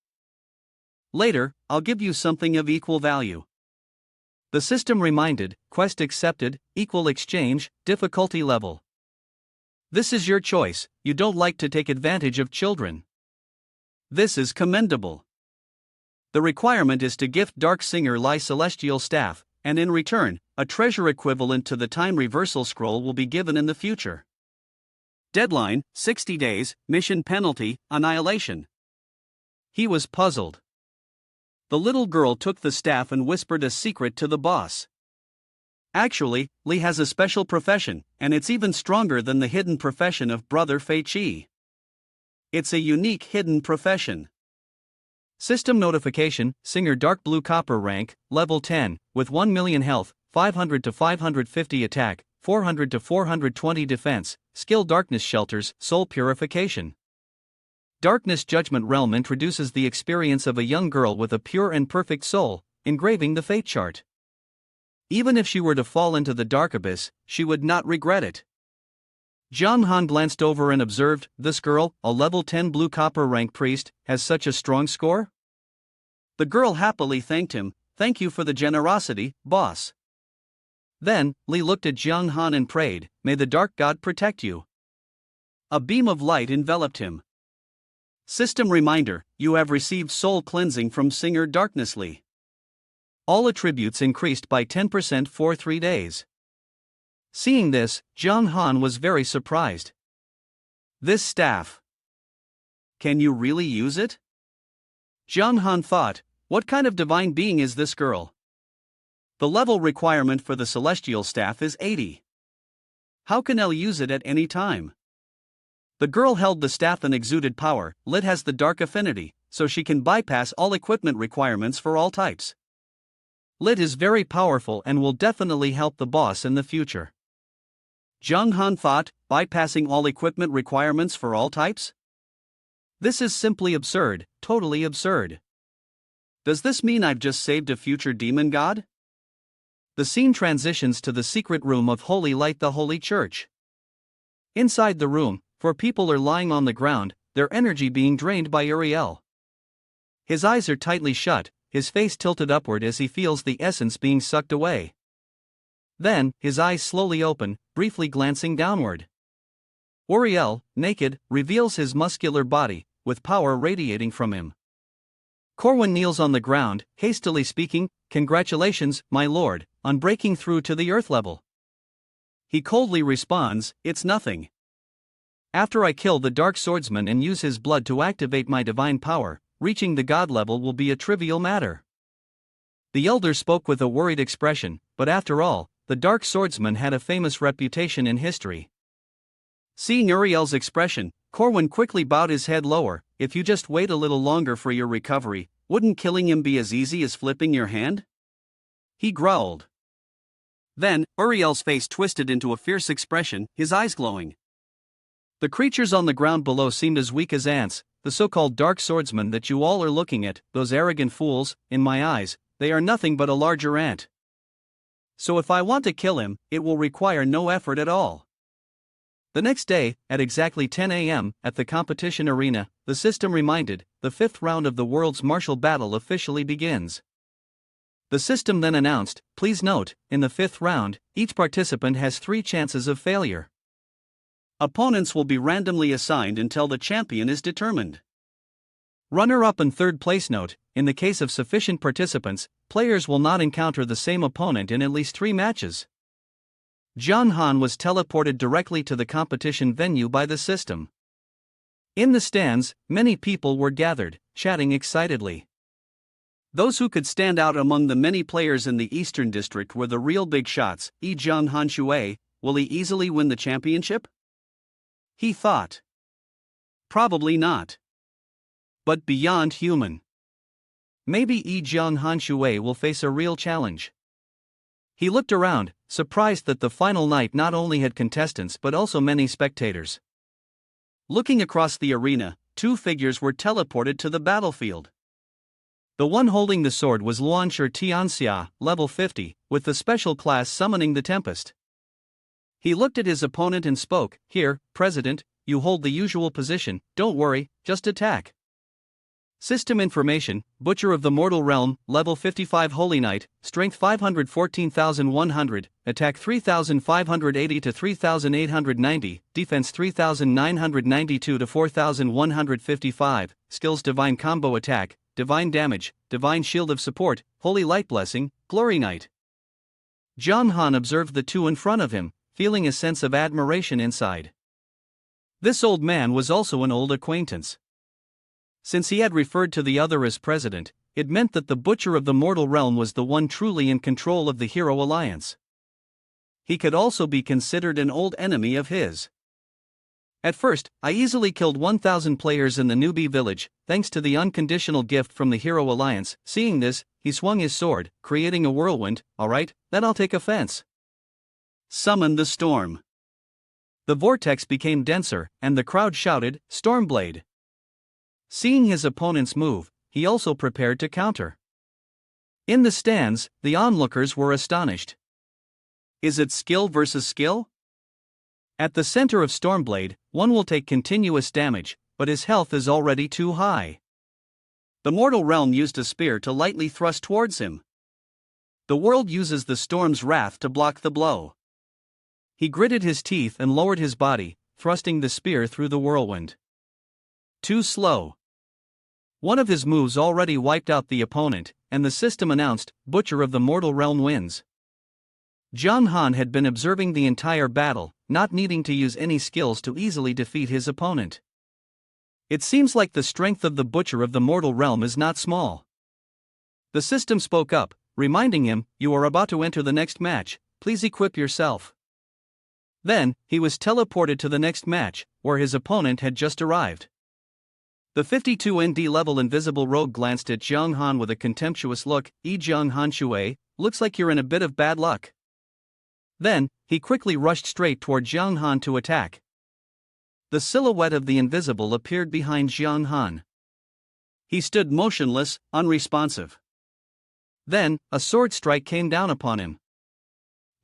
[SPEAKER 2] Later, I'll give you something of equal value. The system reminded, quest accepted, equal exchange, difficulty level. This is your choice, you don't like to take advantage of children. This is commendable. The requirement is to gift Dark Singer Lai Celestial Staff, and in return, a treasure equivalent to the time reversal scroll will be given in the future. Deadline, 60 days, mission penalty, annihilation. He was puzzled. The little girl took the staff and whispered a secret to the boss. Actually, Li has a special profession, and it's even stronger than the hidden profession of Brother Fei Qi. It's a unique hidden profession. System notification, Singer Dark Blue Copper rank, level 10, with 1 million health, 500 to 550 attack, 400 to 420 defense, skill Darkness Shelters, Soul Purification. Darkness Judgment Realm introduces the experience of a young girl with a pure and perfect soul, engraving the fate chart. Even if she were to fall into the dark abyss, she would not regret it. Jiang Han glanced over and observed, this girl, a level 10 blue copper rank priest, has such a strong score? The girl happily thanked him, thank you for the generosity, boss. Then, Li looked at Jiang Han and prayed, may the dark god protect you. A beam of light enveloped him. System reminder, you have received soul cleansing from Singer Darkness Li. All attributes increased by 10% for 3 days. Seeing this, Jiang Han was very surprised. This staff. Can you really use it? Jiang Han thought, what kind of divine being is this girl? The level requirement for the celestial staff is 80. How can Elle use it at any time? The girl held the staff and exuded power. Lit has the dark affinity, so she can bypass all equipment requirements for all types. Lit is very powerful and will definitely help the boss in the future. Jiang Han thought, bypassing all equipment requirements for all types? This is simply absurd, totally absurd. Does this mean I've just saved a future demon god? The scene transitions to the secret room of Holy Light, the Holy Church. Inside the room, 4 people are lying on the ground, their energy being drained by Uriel. His eyes are tightly shut, his face tilted upward as he feels the essence being sucked away. Then, his eyes slowly open, briefly glancing downward. Uriel, naked, reveals his muscular body, with power radiating from him. Corwin kneels on the ground, hastily speaking, congratulations, my lord, on breaking through to the earth level. He coldly responds, it's nothing. After I kill the Dark Swordsman and use his blood to activate my divine power, reaching the god level will be a trivial matter. The elder spoke with a worried expression, but after all, the Dark Swordsman had a famous reputation in history. Seeing Uriel's expression, Corwin quickly bowed his head lower. If you just wait a little longer for your recovery, wouldn't killing him be as easy as flipping your hand? He growled. Then, Uriel's face twisted into a fierce expression, his eyes glowing. The creatures on the ground below seemed as weak as ants, the so-called dark swordsmen that you all are looking at, those arrogant fools. In my eyes, they are nothing but a larger ant. So if I want to kill him, it will require no effort at all. The next day, at exactly 10 a.m., at the competition arena, the system reminded, the 5th round of the world's martial battle officially begins. The system then announced, please note, in the 5th round, each participant has 3 chances of failure. Opponents will be randomly assigned until the champion is determined. Runner-up and 3rd place note, in the case of sufficient participants, players will not encounter the same opponent in at least 3 matches. John Han was teleported directly to the competition venue by the system. In the stands, many people were gathered, chatting excitedly. Those who could stand out among the many players in the Eastern District were the real big shots. John Han Shui, will he easily win the championship? He thought. Probably not. But beyond human. Maybe John Han Shui will face a real challenge. He looked around, surprised that the final night not only had contestants but also many spectators. Looking across the arena, 2 figures were teleported to the battlefield. The one holding the sword was Luanshi Tianxia, level 50, with the special class summoning the Tempest. He looked at his opponent and spoke, "Here, President, you hold the usual position, don't worry, just attack." System information, Butcher of the Mortal Realm, level 55 Holy Knight, strength 514,100, attack 3,580 to 3,890, defense 3,992 to 4,155, skills Divine Combo Attack, Divine Damage, Divine Shield of Support, Holy Light Blessing, Glory Knight. John Han observed the 2 in front of him, feeling a sense of admiration inside. This old man was also an old acquaintance. Since he had referred to the other as president, it meant that the Butcher of the Mortal Realm was the one truly in control of the Hero Alliance. He could also be considered an old enemy of his. At first, I easily killed 1,000 players in the newbie village, thanks to the unconditional gift from the Hero Alliance. Seeing this, he swung his sword, creating a whirlwind. Alright, then I'll take offense. Summon the storm. The vortex became denser, and the crowd shouted, Stormblade. Seeing his opponent's move, he also prepared to counter. In the stands, the onlookers were astonished. Is it skill versus skill? At the center of Stormblade, one will take continuous damage, but his health is already too high. The Mortal Realm used a spear to lightly thrust towards him. The world uses the storm's wrath to block the blow. He gritted his teeth and lowered his body, thrusting the spear through the whirlwind. Too slow. One of his moves already wiped out the opponent, and the system announced, Butcher of the Mortal Realm wins. John Han had been observing the entire battle, not needing to use any skills to easily defeat his opponent. It seems like the strength of the Butcher of the Mortal Realm is not small. The system spoke up, reminding him, you are about to enter the next match, please equip yourself. Then, he was teleported to the next match, where his opponent had just arrived. The 52 ND level invisible rogue glanced at Jiang Han with a contemptuous look. Jiang Han Shui, looks like you're in a bit of bad luck. Then, he quickly rushed straight toward Jiang Han to attack. The silhouette of the invisible appeared behind Jiang Han. He stood motionless, unresponsive. Then, a sword strike came down upon him.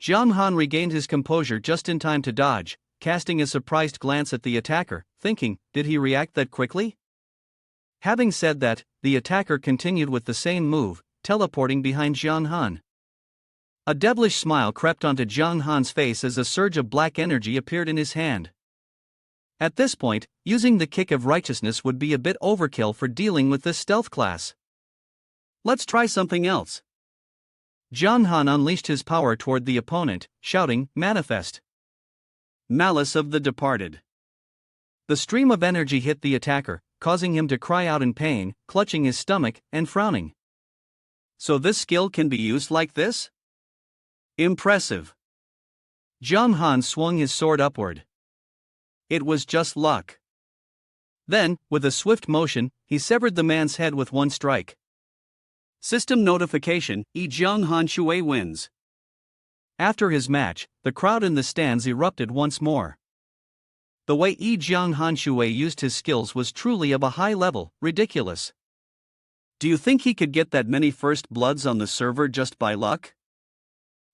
[SPEAKER 2] Jiang Han regained his composure just in time to dodge, casting a surprised glance at the attacker, thinking, did he react that quickly? Having said that, the attacker continued with the same move, teleporting behind Jiang Han. A devilish smile crept onto Jiang Han's face as a surge of black energy appeared in his hand. At this point, using the kick of righteousness would be a bit overkill for dealing with this stealth class. Let's try something else. Jiang Han unleashed his power toward the opponent, shouting, Manifest. Malice of the Departed. The stream of energy hit the attacker, causing him to cry out in pain, clutching his stomach, and frowning. So this skill can be used like this? Impressive. Jiang Han swung his sword upward. It was just luck. Then, with a swift motion, he severed the man's head with one strike. System notification, Jiang Han Shui wins.
[SPEAKER 1] After his match, the crowd in the stands erupted once more. The way Yi Jianghanshui used his skills was truly of a high level, ridiculous.
[SPEAKER 2] Do you think he could get that many first bloods on the server just by luck?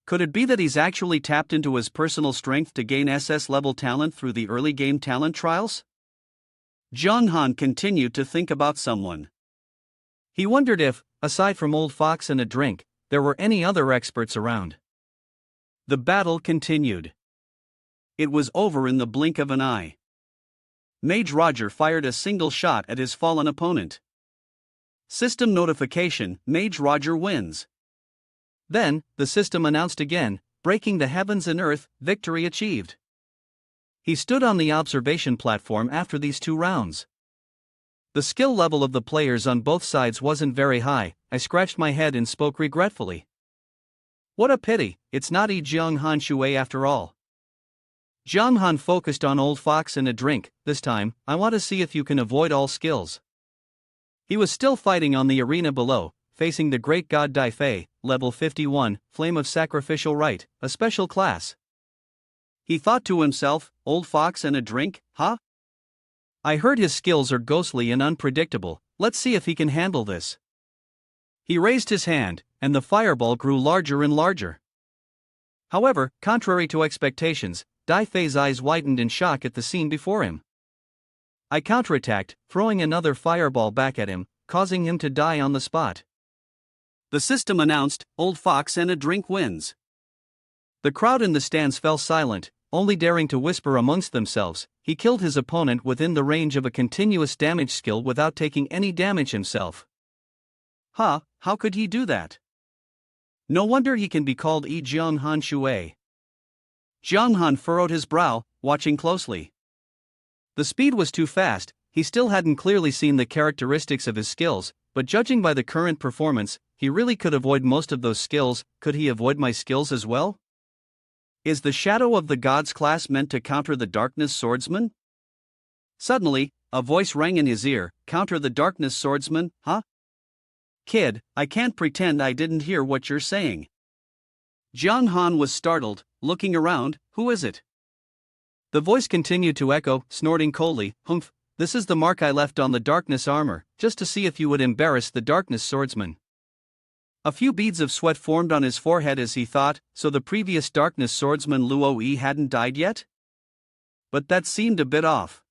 [SPEAKER 2] Could it be that he's actually tapped into his personal strength to gain SS level talent through the early game talent trials? Zhang Han continued to think about someone.
[SPEAKER 1] He wondered if, aside from Old Fox and a drink, there were any other experts around.
[SPEAKER 2] The battle continued. It was over in the blink of an eye. Mage Roger fired a single shot at his fallen opponent. System notification: Mage Roger wins.
[SPEAKER 1] Then, the system announced again, breaking the heavens and earth, victory achieved. He stood on the observation platform after these 2 rounds. The skill level of the players on both sides wasn't very high. I scratched my head and spoke regretfully. What a pity, it's not Yi Jianghanshui after all. Zhang Han focused on Old Fox and a drink. This time, I want to see if you can avoid all skills. He was still fighting on the arena below, facing the great god Dai Fei, level 51, Flame of Sacrificial Rite, a special class.
[SPEAKER 2] He thought to himself, Old Fox and a drink, huh?
[SPEAKER 1] I heard his skills are ghostly and unpredictable, let's see if he can handle this. He raised his hand, and the fireball grew larger and larger. However, contrary to expectations, Dai Fei's eyes widened in shock at the scene before him. I counterattacked, throwing another fireball back at him, causing him to die on the spot.
[SPEAKER 2] The system announced, Old Fox and a drink wins.
[SPEAKER 1] The crowd in the stands fell silent, only daring to whisper amongst themselves. He killed his opponent within the range of a continuous damage skill without taking any damage himself.
[SPEAKER 2] Huh, how could he do that? No wonder he can be called Yi Jianghanshui. Zhang Han furrowed his brow, watching closely.
[SPEAKER 1] The speed was too fast. He still hadn't clearly seen the characteristics of his skills, but judging by the current performance, he really could avoid most of those skills. Could he avoid my skills as well?
[SPEAKER 2] Is the Shadow of the Gods class meant to counter the Darkness Swordsman? Suddenly, a voice rang in his ear, counter the Darkness Swordsman, huh? Kid, I can't pretend I didn't hear what you're saying. Zhang Han was startled, looking around. Who is it?
[SPEAKER 1] The voice continued to echo, snorting coldly, Humph, this is the mark I left on the Darkness armor, just to see if you would embarrass the Darkness Swordsman. A few beads of sweat formed on his forehead as he thought, so the previous Darkness Swordsman Luo Yi hadn't died yet? But that seemed a bit off.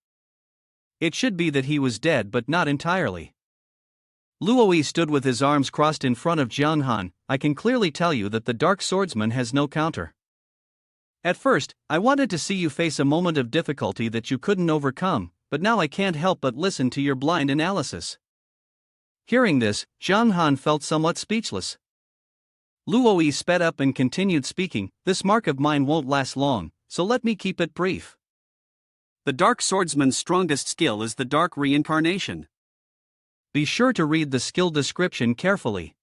[SPEAKER 1] It should be that he was dead, but not entirely. Luo Yi stood with his arms crossed in front of Zhang Han. I can clearly tell you that the Dark Swordsman has no counter. At first, I wanted to see you face a moment of difficulty that you couldn't overcome, but now I can't help but listen to your blind analysis. Hearing this, Zhang Han felt somewhat speechless. Luo Yi sped up and continued speaking. This mark of mine won't last long, so let me keep it brief.
[SPEAKER 2] The Dark Swordsman's strongest skill is the Dark Reincarnation.
[SPEAKER 1] Be sure to read the skill description carefully.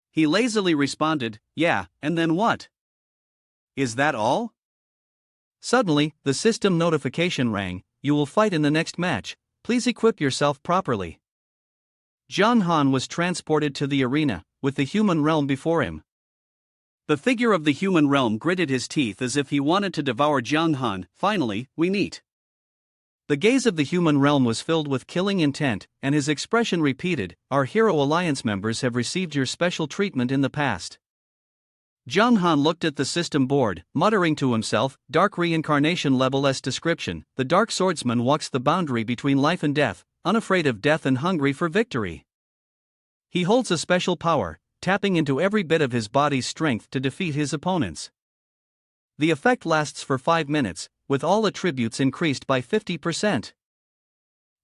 [SPEAKER 2] He lazily responded, yeah, and then what? Is that all?
[SPEAKER 1] Suddenly, the system notification rang. You will fight in the next match. Please equip yourself properly. Zhang Han was transported to the arena, with the human realm before him.
[SPEAKER 2] The figure of the human realm gritted his teeth as if he wanted to devour Zhang Han. Finally, we meet.
[SPEAKER 1] The gaze of the human realm was filled with killing intent, and his expression repeated, Our Hero Alliance members have received your special treatment in the past. Zhang Han looked at the system board, muttering to himself, Dark Reincarnation Level S description. The Dark Swordsman walks the boundary between life and death, unafraid of death and hungry for victory. He holds a special power, tapping into every bit of his body's strength to defeat his opponents. The effect lasts for 5 minutes, with all attributes increased by 50%.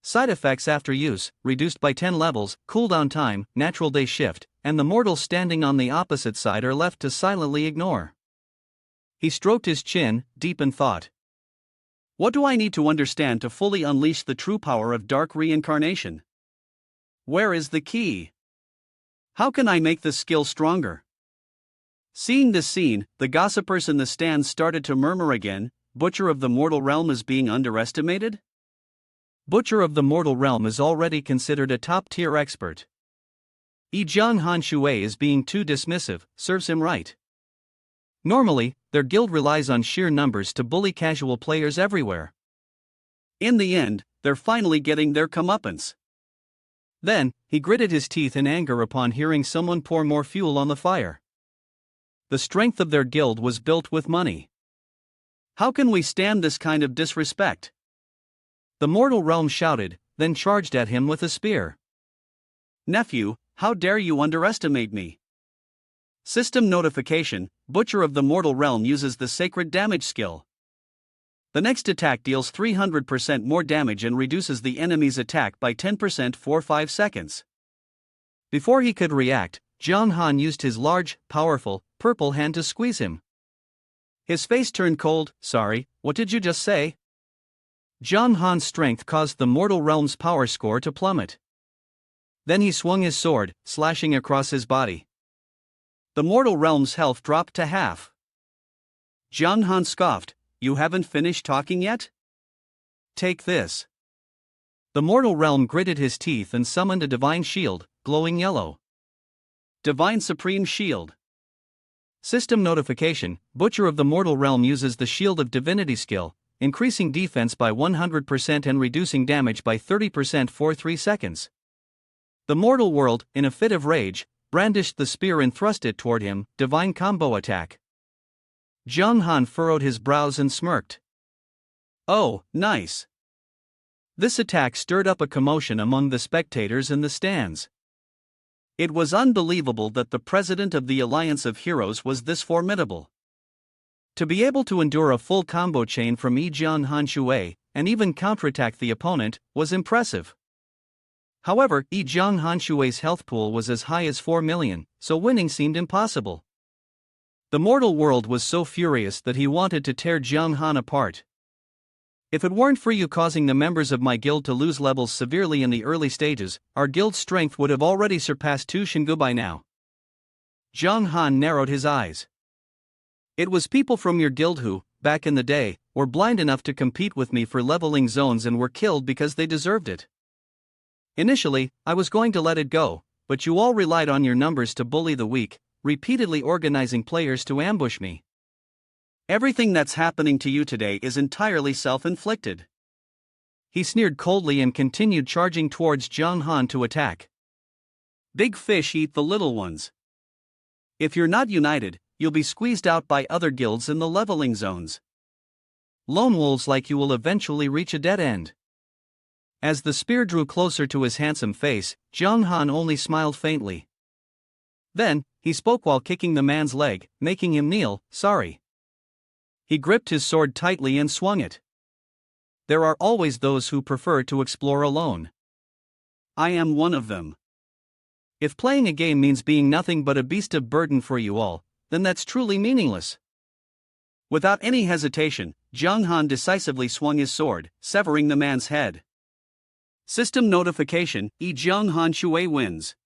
[SPEAKER 1] Side effects after use, reduced by 10 levels, cooldown time, natural day shift, and the mortals standing on the opposite side are left to silently ignore. He stroked his chin, deep in thought.
[SPEAKER 2] What do I need to understand to fully unleash the true power of Dark Reincarnation? Where is the key? How can I make this skill stronger? Seeing this scene, the gossipers in the stands started to murmur again. Butcher of the Mortal Realm is being underestimated?
[SPEAKER 1] Butcher of the Mortal Realm is already considered a top-tier expert. Yi Jianghanshui is being too dismissive, serves him right. Normally, their guild relies on sheer numbers to bully casual players everywhere.
[SPEAKER 2] In the end, they're finally getting their comeuppance.
[SPEAKER 1] Then, he gritted his teeth in anger upon hearing someone pour more fuel on the fire. The strength of their guild was built with money.
[SPEAKER 2] How can we stand this kind of disrespect?
[SPEAKER 1] The mortal realm shouted, then charged at him with a spear.
[SPEAKER 2] Nephew, how dare you underestimate me? System notification: Butcher of the Mortal Realm uses the sacred damage skill. The next attack deals 300% more damage and reduces the enemy's attack by 10% for 5 seconds.
[SPEAKER 1] Before he could react, Jiang Han used his large, powerful, purple hand to squeeze him. His face turned cold. Sorry, what did you just say? Jiang Han's strength caused the mortal realm's power score to plummet. Then he swung his sword, slashing across his body.
[SPEAKER 2] The mortal realm's health dropped to half. Jiang Han scoffed, "You haven't finished talking yet?
[SPEAKER 1] Take this." The mortal realm gritted his teeth and summoned a divine shield, glowing yellow.
[SPEAKER 2] Divine Supreme Shield.
[SPEAKER 1] System notification: Butcher of the Mortal Realm uses the Shield of Divinity skill, increasing defense by 100% and reducing damage by 30% for 3 seconds. The mortal world, in a fit of rage, brandished the spear and thrust it toward him. Divine combo attack. Jiang Han furrowed his brows and smirked.
[SPEAKER 2] Oh, nice.
[SPEAKER 1] This attack stirred up a commotion among the spectators in the stands.
[SPEAKER 2] It was unbelievable that the president of the Alliance of Heroes was this formidable.
[SPEAKER 1] To be able to endure a full combo chain from Jiang Han Shui, and even counterattack the opponent, was impressive. However, Jiang Han Shui's health pool was as high as 4 million, so winning seemed impossible. The mortal world was so furious that he wanted to tear Jiang Han apart. If it weren't for you causing the members of my guild to lose levels severely in the early stages, our guild's strength would have already surpassed 2 Shingu by now. Jiang Han narrowed his eyes. It was people from your guild who, back in the day, were blind enough to compete with me for leveling zones and were killed because they deserved it. Initially, I was going to let it go, but you all relied on your numbers to bully the weak, repeatedly organizing players to ambush me.
[SPEAKER 2] Everything that's happening to you today is entirely self-inflicted.
[SPEAKER 1] He sneered coldly and continued charging towards Jiang Han to attack.
[SPEAKER 2] Big fish eat the little ones. If you're not united, you'll be squeezed out by other guilds in the leveling zones.
[SPEAKER 1] Lone wolves like you will eventually reach a dead end. As the spear drew closer to his handsome face, Jiang Han only smiled faintly. Then, he spoke while kicking the man's leg, making him kneel. Sorry. He gripped his sword tightly and swung it. There are always those who prefer to explore alone.
[SPEAKER 2] I am one of them.
[SPEAKER 1] If playing a game means being nothing but a beast of burden for you all, then that's truly meaningless.
[SPEAKER 2] Without any hesitation, Jiang Han decisively swung his sword, severing the man's head. System notification: Jiang Han Shui wins.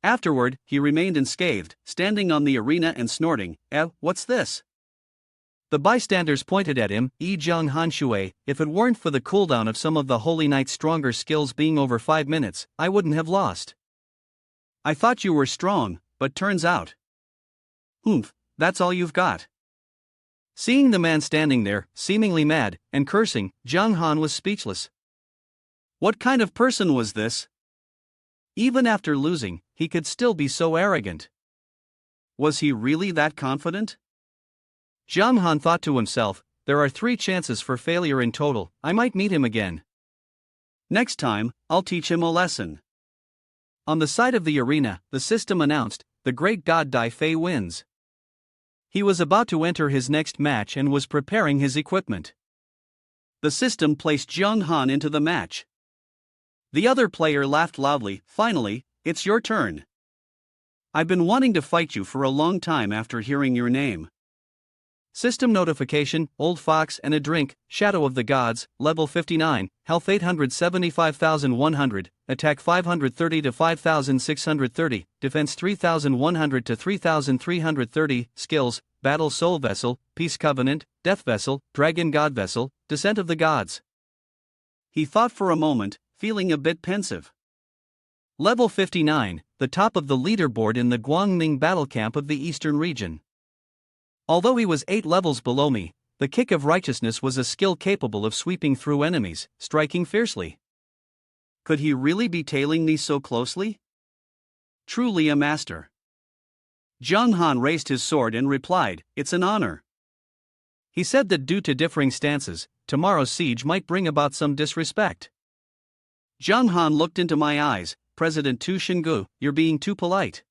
[SPEAKER 2] Afterward, he remained unscathed, standing on the arena and snorting, what's this?
[SPEAKER 1] The bystanders pointed at him. Jiang Han Shui, if it weren't for the cooldown of some of the Holy Knight's stronger skills being over 5 minutes, I wouldn't have lost.
[SPEAKER 2] I thought you were strong, but turns out.
[SPEAKER 1] Humph, that's all you've got. Seeing the man standing there, seemingly mad, and cursing, Jiang Han was speechless.
[SPEAKER 2] What kind of person was this?
[SPEAKER 1] Even after losing, he could still be so arrogant.
[SPEAKER 2] Was he really that confident?
[SPEAKER 1] Jiang Han thought to himself, there are 3 chances for failure in total. I might meet him again.
[SPEAKER 2] Next time, I'll teach him a lesson.
[SPEAKER 1] On the side of the arena, the system announced, the great god Dai Fei wins. He was about to enter his next match and was preparing his equipment.
[SPEAKER 2] The system placed Jiang Han into the match. The other player laughed loudly. Finally, it's your turn. I've been wanting to fight you for a long time after hearing your name.
[SPEAKER 1] System notification: Old Fox and a Drink, Shadow of the Gods, level 59, health 875,100, attack 530 to 5,630, defense 3,100 to 3,330, skills: Battle Soul Vessel, Peace Covenant, Death Vessel, Dragon God Vessel, Descent of the Gods.
[SPEAKER 2] He thought for a moment, feeling a bit pensive.
[SPEAKER 1] Level 59, the top of the leaderboard in the Guangming battle camp of the Eastern region. Although he was 8 levels below me, the kick of righteousness was a skill capable of sweeping through enemies, striking fiercely.
[SPEAKER 2] Could he really be tailing me so closely? Truly a master. Zhang Han raised his sword and replied, "It's an honor."
[SPEAKER 1] He said that due to differing stances, tomorrow's siege might bring about some disrespect.
[SPEAKER 2] Zhang Han looked into my eyes. "President Tu Xingu, you're being too polite.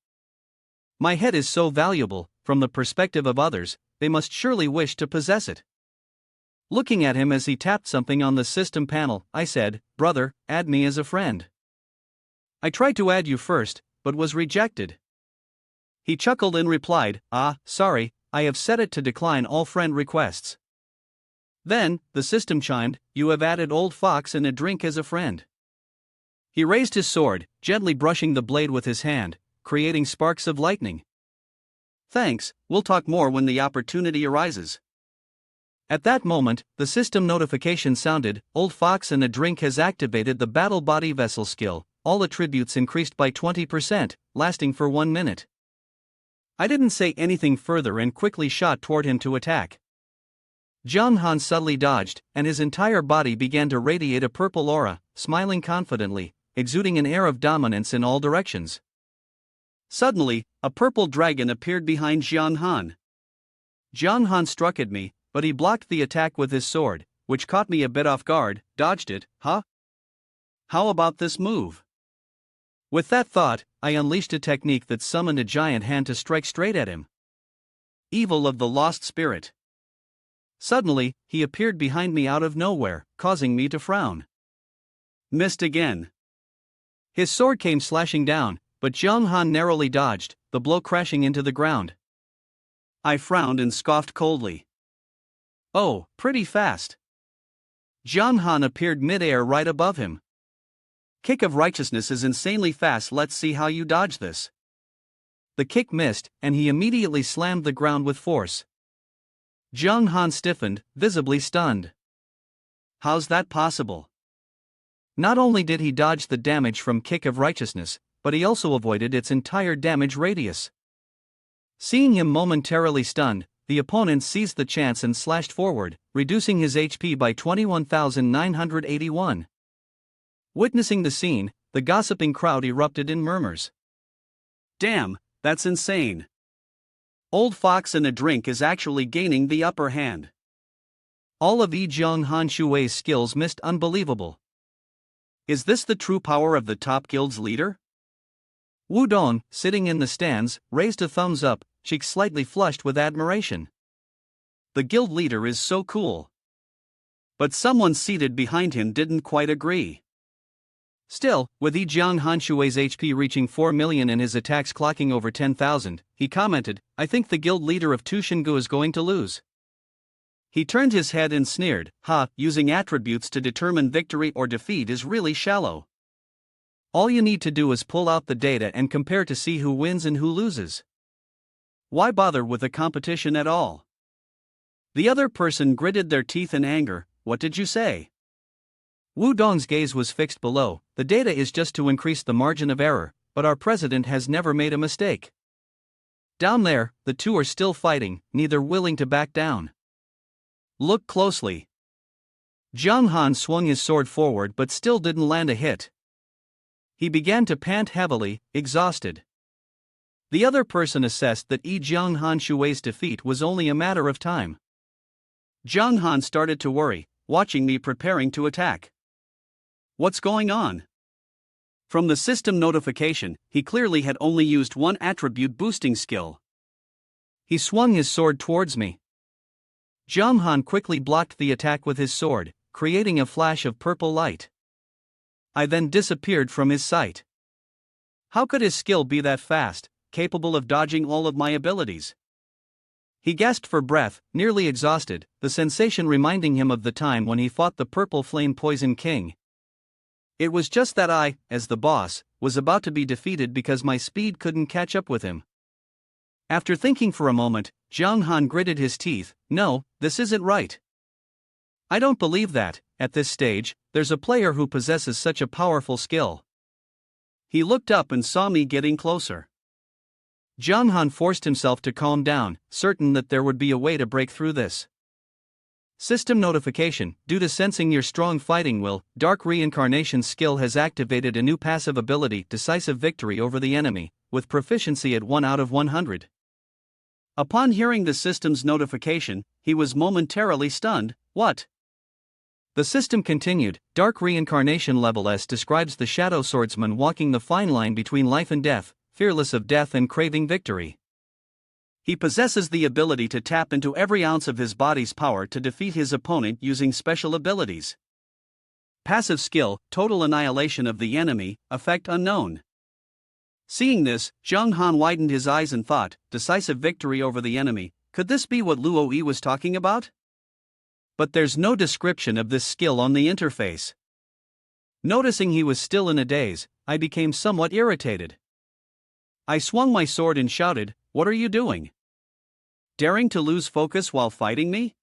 [SPEAKER 1] My head is so valuable, from the perspective of others, they must surely wish to possess it." Looking at him as he tapped something on the system panel, I said, "Brother, add me as a friend." "I tried to add you first, but was rejected." He chuckled and replied, "Sorry, I have set it to decline all friend requests." Then, the system chimed, "You have added Old Fox and a drink as a friend." He raised his sword, gently brushing the blade with his hand, creating sparks of lightning.
[SPEAKER 2] "Thanks, we'll talk more when the opportunity arises."
[SPEAKER 1] At that moment, the system notification sounded, "Old Fox and a drink has activated the battle body vessel skill, all attributes increased by 20%, lasting for 1 minute." I didn't say anything further and quickly shot toward him to attack. Zhang Han subtly dodged, and his entire body began to radiate a purple aura, smiling confidently, exuding an air of dominance in all directions.
[SPEAKER 2] Suddenly, a purple dragon appeared behind Zhang Han.
[SPEAKER 1] Zhang Han struck at me, but he blocked the attack with his sword, which caught me a bit off guard. Dodged it, huh?
[SPEAKER 2] How about this move?
[SPEAKER 1] With that thought, I unleashed a technique that summoned a giant hand to strike straight at him.
[SPEAKER 2] Evil of the lost spirit.
[SPEAKER 1] Suddenly, he appeared behind me out of nowhere, causing me to frown.
[SPEAKER 2] Missed again.
[SPEAKER 1] His sword came slashing down, but Zhang Han narrowly dodged, the blow crashing into the ground.
[SPEAKER 2] I frowned and scoffed coldly.
[SPEAKER 1] "Oh, pretty fast." Zhang Han appeared mid-air right above him.
[SPEAKER 2] "Kick of righteousness is insanely fast, let's see how you dodge this."
[SPEAKER 1] The kick missed, and he immediately slammed the ground with force. Zhang Han stiffened, visibly stunned.
[SPEAKER 2] How's that possible?
[SPEAKER 1] Not only did he dodge the damage from Kick of Righteousness, but he also avoided its entire damage radius. Seeing him momentarily stunned, the opponent seized the chance and slashed forward, reducing his HP by 21,981. Witnessing the scene, the gossiping crowd erupted in murmurs.
[SPEAKER 2] "Damn, that's insane. Old Fox and a drink is actually gaining the upper hand."
[SPEAKER 1] All of Zhang Han Shui's skills missed unbelievable.
[SPEAKER 2] Is this the true power of the top guild's leader?
[SPEAKER 1] Wu Dong, sitting in the stands, raised a thumbs up, cheeks slightly flushed with admiration.
[SPEAKER 2] The guild leader is so cool. But someone seated behind him didn't quite agree.
[SPEAKER 1] Still, with Zhang Han Shui's HP reaching 4 million and his attacks clocking over 10,000, he commented, "I think the guild leader of Tu Xingu is going to lose." He turned his head and sneered, "Using attributes to determine victory or defeat is really shallow. All you need to do is pull out the data and compare to see who wins and who loses. Why bother with a competition at all?" The other person gritted their teeth in anger. "What did you say?" Wu Dong's gaze was fixed below. "The data is just to increase the margin of error, but our president has never made a mistake." Down there, the two are still fighting, neither willing to back down.
[SPEAKER 2] Look closely.
[SPEAKER 1] Zhang Han swung his sword forward but still didn't land a hit. He began to pant heavily, exhausted. The other person assessed that Zhang Han Shui's defeat was only a matter of time.
[SPEAKER 2] Zhang Han started to worry, watching me preparing to attack. What's going on? From the system notification, he clearly had only used one attribute boosting skill.
[SPEAKER 1] He swung his sword towards me. Zhang Han quickly blocked the attack with his sword, creating a flash of purple light. I then disappeared from his sight. How could his skill be that fast, capable of dodging all of my abilities? He gasped for breath, nearly exhausted, the sensation reminding him of the time when he fought the Purple Flame Poison King. It was just that I, as the boss, was about to be defeated because my speed couldn't catch up with him. After thinking for a moment, Zhang Han gritted his teeth. "No, this isn't right. I don't believe that, at this stage, there's a player who possesses such a powerful skill." He looked up and saw me getting closer. Zhang Han forced himself to calm down, certain that there would be a way to break through this. System notification: due to sensing your strong fighting will, Dark Reincarnation skill has activated a new passive ability, Decisive Victory over the enemy, with proficiency at 1 out of 100. Upon hearing the system's notification, he was momentarily stunned. What? The system continued: Dark Reincarnation Level S describes the shadow swordsman walking the fine line between life and death, fearless of death and craving victory. He possesses the ability to tap into every ounce of his body's power to defeat his opponent using special abilities. Passive skill: total annihilation of the enemy, effect unknown. Seeing this, Zhang Han widened his eyes and thought, decisive victory over the enemy, could this be what Luo Yi was talking about? But there's no description of this skill on the interface. Noticing he was still in a daze, I became somewhat irritated. I swung my sword and shouted, "What are you doing? Daring to lose focus while fighting me?"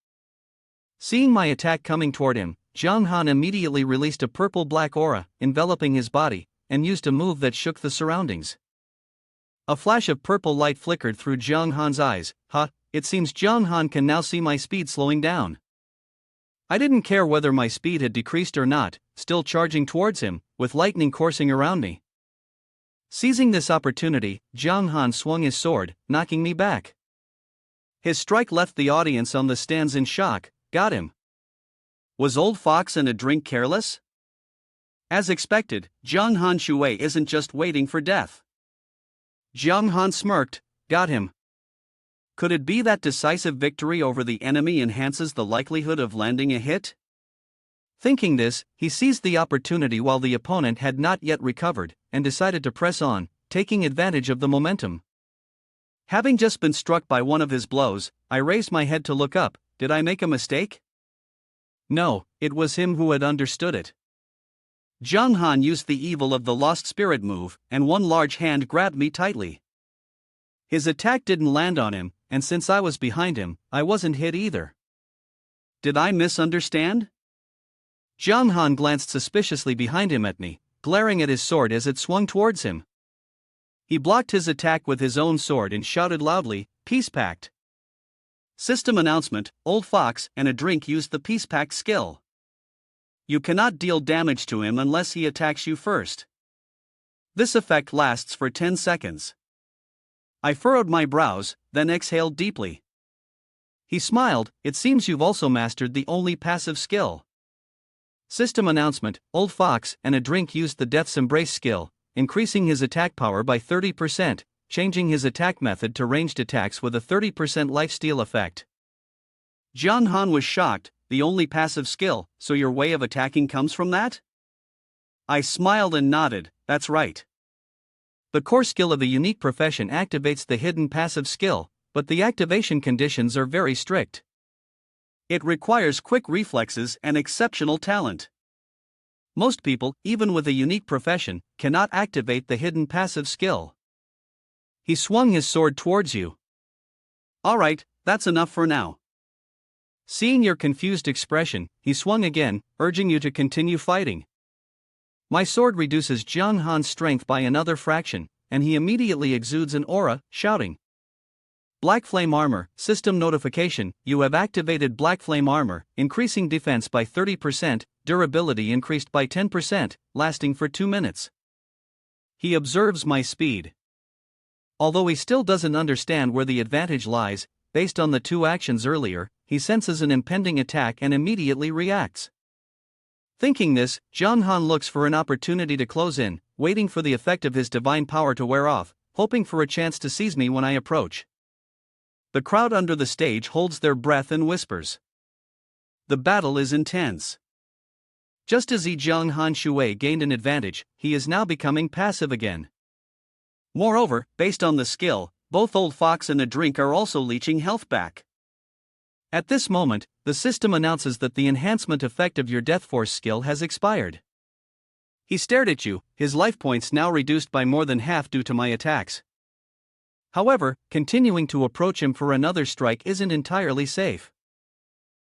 [SPEAKER 1] Seeing my attack coming toward him, Zhang Han immediately released a purple-black aura, enveloping his body, and used a move that shook the surroundings. A flash of purple light flickered through Zhang Han's eyes. It seems Zhang Han can now see my speed slowing down. I didn't care whether my speed had decreased or not, still charging towards him, with lightning coursing around me. Seizing this opportunity, Zhang Han swung his sword, knocking me back. His strike left the audience on the stands in shock. Got him. Was Old Fox and a drink careless? As expected, Zhang Han Shui isn't just waiting for death. Zhang Han smirked. Got him. Could it be that decisive victory over the enemy enhances the likelihood of landing a hit? Thinking this, he seized the opportunity while the opponent had not yet recovered, and decided to press on, taking advantage of the momentum. Having just been struck by one of his blows, I raised my head to look up. Did I make a mistake? No, it was him who had understood it. Zhang Han used the evil of the lost spirit move, and one large hand grabbed me tightly. His attack didn't land on him, and since I was behind him, I wasn't hit either. Did I misunderstand? Zhang Han glanced suspiciously behind him at me, glaring at his sword as it swung towards him. He blocked his attack with his own sword and shouted loudly, "Peace Pact." System announcement: Old Fox and a drink used the Peace Pact skill. You cannot deal damage to him unless he attacks you first. This effect lasts for 10 seconds. I furrowed my brows, then exhaled deeply. He smiled. It seems you've also mastered the only passive skill. System announcement: Old Fox and a drink used the Death's Embrace skill, increasing his attack power by 30%, changing his attack method to ranged attacks with a 30% lifesteal effect. Zhang Han was shocked. The only passive skill, so your way of attacking comes from that? I smiled and nodded. That's right. The core skill of a unique profession activates the hidden passive skill, but the activation conditions are very strict. It requires quick reflexes and exceptional talent. Most people, even with a unique profession, cannot activate the hidden passive skill. He swung his sword towards you. Alright, that's enough for now. Seeing your confused expression, he swung again, urging you to continue fighting. My sword reduces Zhang Han's strength by another fraction, and he immediately exudes an aura, shouting. Black Flame Armor, System Notification: you have activated Black Flame Armor, increasing defense by 30%, durability increased by 10%, lasting for 2 minutes. He observes my speed. Although he still doesn't understand where the advantage lies, based on the 2 actions earlier, he senses an impending attack and immediately reacts. Thinking this, Zhang Han looks for an opportunity to close in, waiting for the effect of his divine power to wear off, hoping for a chance to seize me when I approach. The crowd under the stage holds their breath and whispers. The battle is intense. Just as Zhang Han Shui gained an advantage, he is now becoming passive again. Moreover, based on the skill, both Old Fox and a drink are also leeching health back. At this moment, the system announces that the enhancement effect of your Death Force skill has expired. He stared at you, his life points now reduced by more than half due to my attacks. However, continuing to approach him for another strike isn't entirely safe.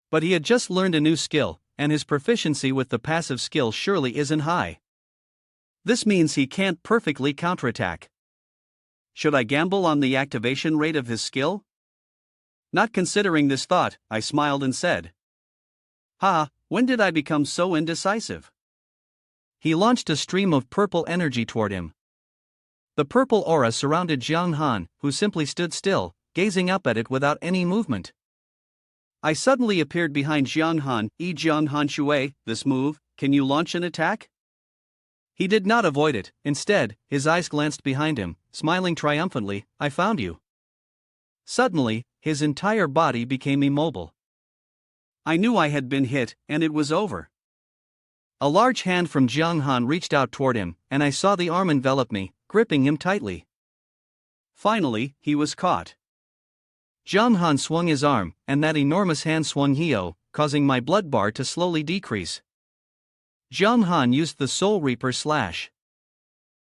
[SPEAKER 1] But he had just learned a new skill, and his proficiency with the passive skill surely isn't high. This means he can't perfectly counterattack.
[SPEAKER 2] Should I gamble on the activation rate of his skill? Not considering this thought, I smiled and said, "Ha, when did I become so indecisive?"
[SPEAKER 1] He launched a stream of purple energy toward him. The purple aura surrounded Jiang Han, who simply stood still, gazing up at it without any movement.
[SPEAKER 2] I suddenly appeared behind Jiang Han. Jiang Han Shui, this move, can you launch an attack?
[SPEAKER 1] He did not avoid it. Instead, his eyes glanced behind him, smiling triumphantly. "I found you." Suddenly, his entire body became immobile.
[SPEAKER 2] I knew I had been hit, and it was over.
[SPEAKER 1] A large hand from Jiang Han reached out toward him, and I saw the arm envelop me, gripping him tightly.
[SPEAKER 2] Finally, he was caught.
[SPEAKER 1] Jiang Han swung his arm, and that enormous hand swung Hio, causing my blood bar to slowly decrease. Jiang Han used the Soul Reaper Slash.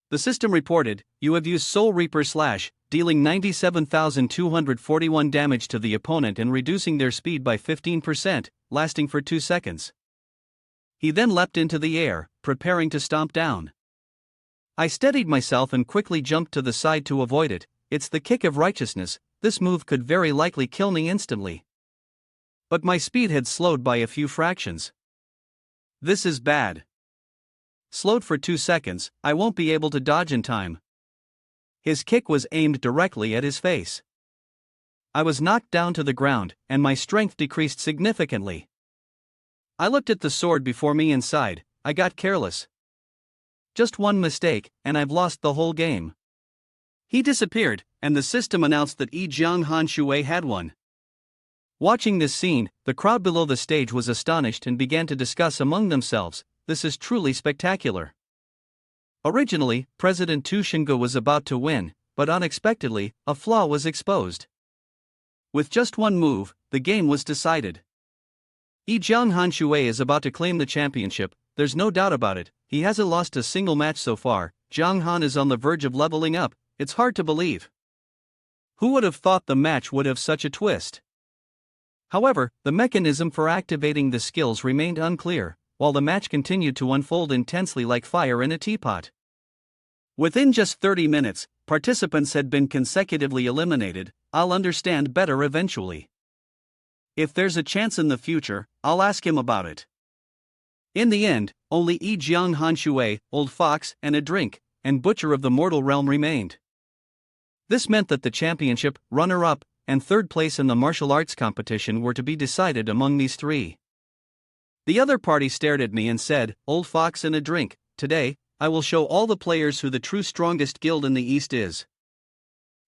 [SPEAKER 1] The system reported, "You have used Soul Reaper Slash, dealing 97,241 damage to the opponent and reducing their speed by 15%, lasting for 2 seconds. He then leapt into the air, preparing to stomp down. I steadied myself and quickly jumped to the side to avoid it. It's the kick of righteousness. This move could very likely kill me instantly. But my speed had slowed by a few fractions. This is bad. Slowed for 2 seconds, I won't be able to dodge in time. His kick was aimed directly at his face. I was knocked down to the ground, and my strength decreased significantly. I looked at the sword before me and sighed. I got careless. Just one mistake, and I've lost the whole game.
[SPEAKER 2] He disappeared, and the system announced that Jiang Han Shui had won.
[SPEAKER 1] Watching this scene, the crowd below the stage was astonished and began to discuss among themselves. This is truly spectacular. Originally, President Tu Shinga was about to win, but unexpectedly, a flaw was exposed. With just one move, the game was decided. Jiang Han Shui is about to claim the championship, there's no doubt about it. He hasn't lost a single match so far. Jiang Han is on the verge of leveling up. It's hard to believe. Who would have thought the match would have such a twist? However, the mechanism for activating the skills remained unclear, while the match continued to unfold intensely like fire in a teapot.
[SPEAKER 2] Within just 30 minutes, participants had been consecutively eliminated. I'll understand better eventually. If there's a chance in the future, I'll ask him about it. In the end, only Jiang Han Shui, Old Fox, and a drink, and Butcher of the Mortal Realm remained. This meant that the championship, runner-up, and third place in the martial arts competition were to be decided among these three. The other party stared at me and said, "Old Fox and a drink, today, I will show all the players who the true strongest guild in the East is."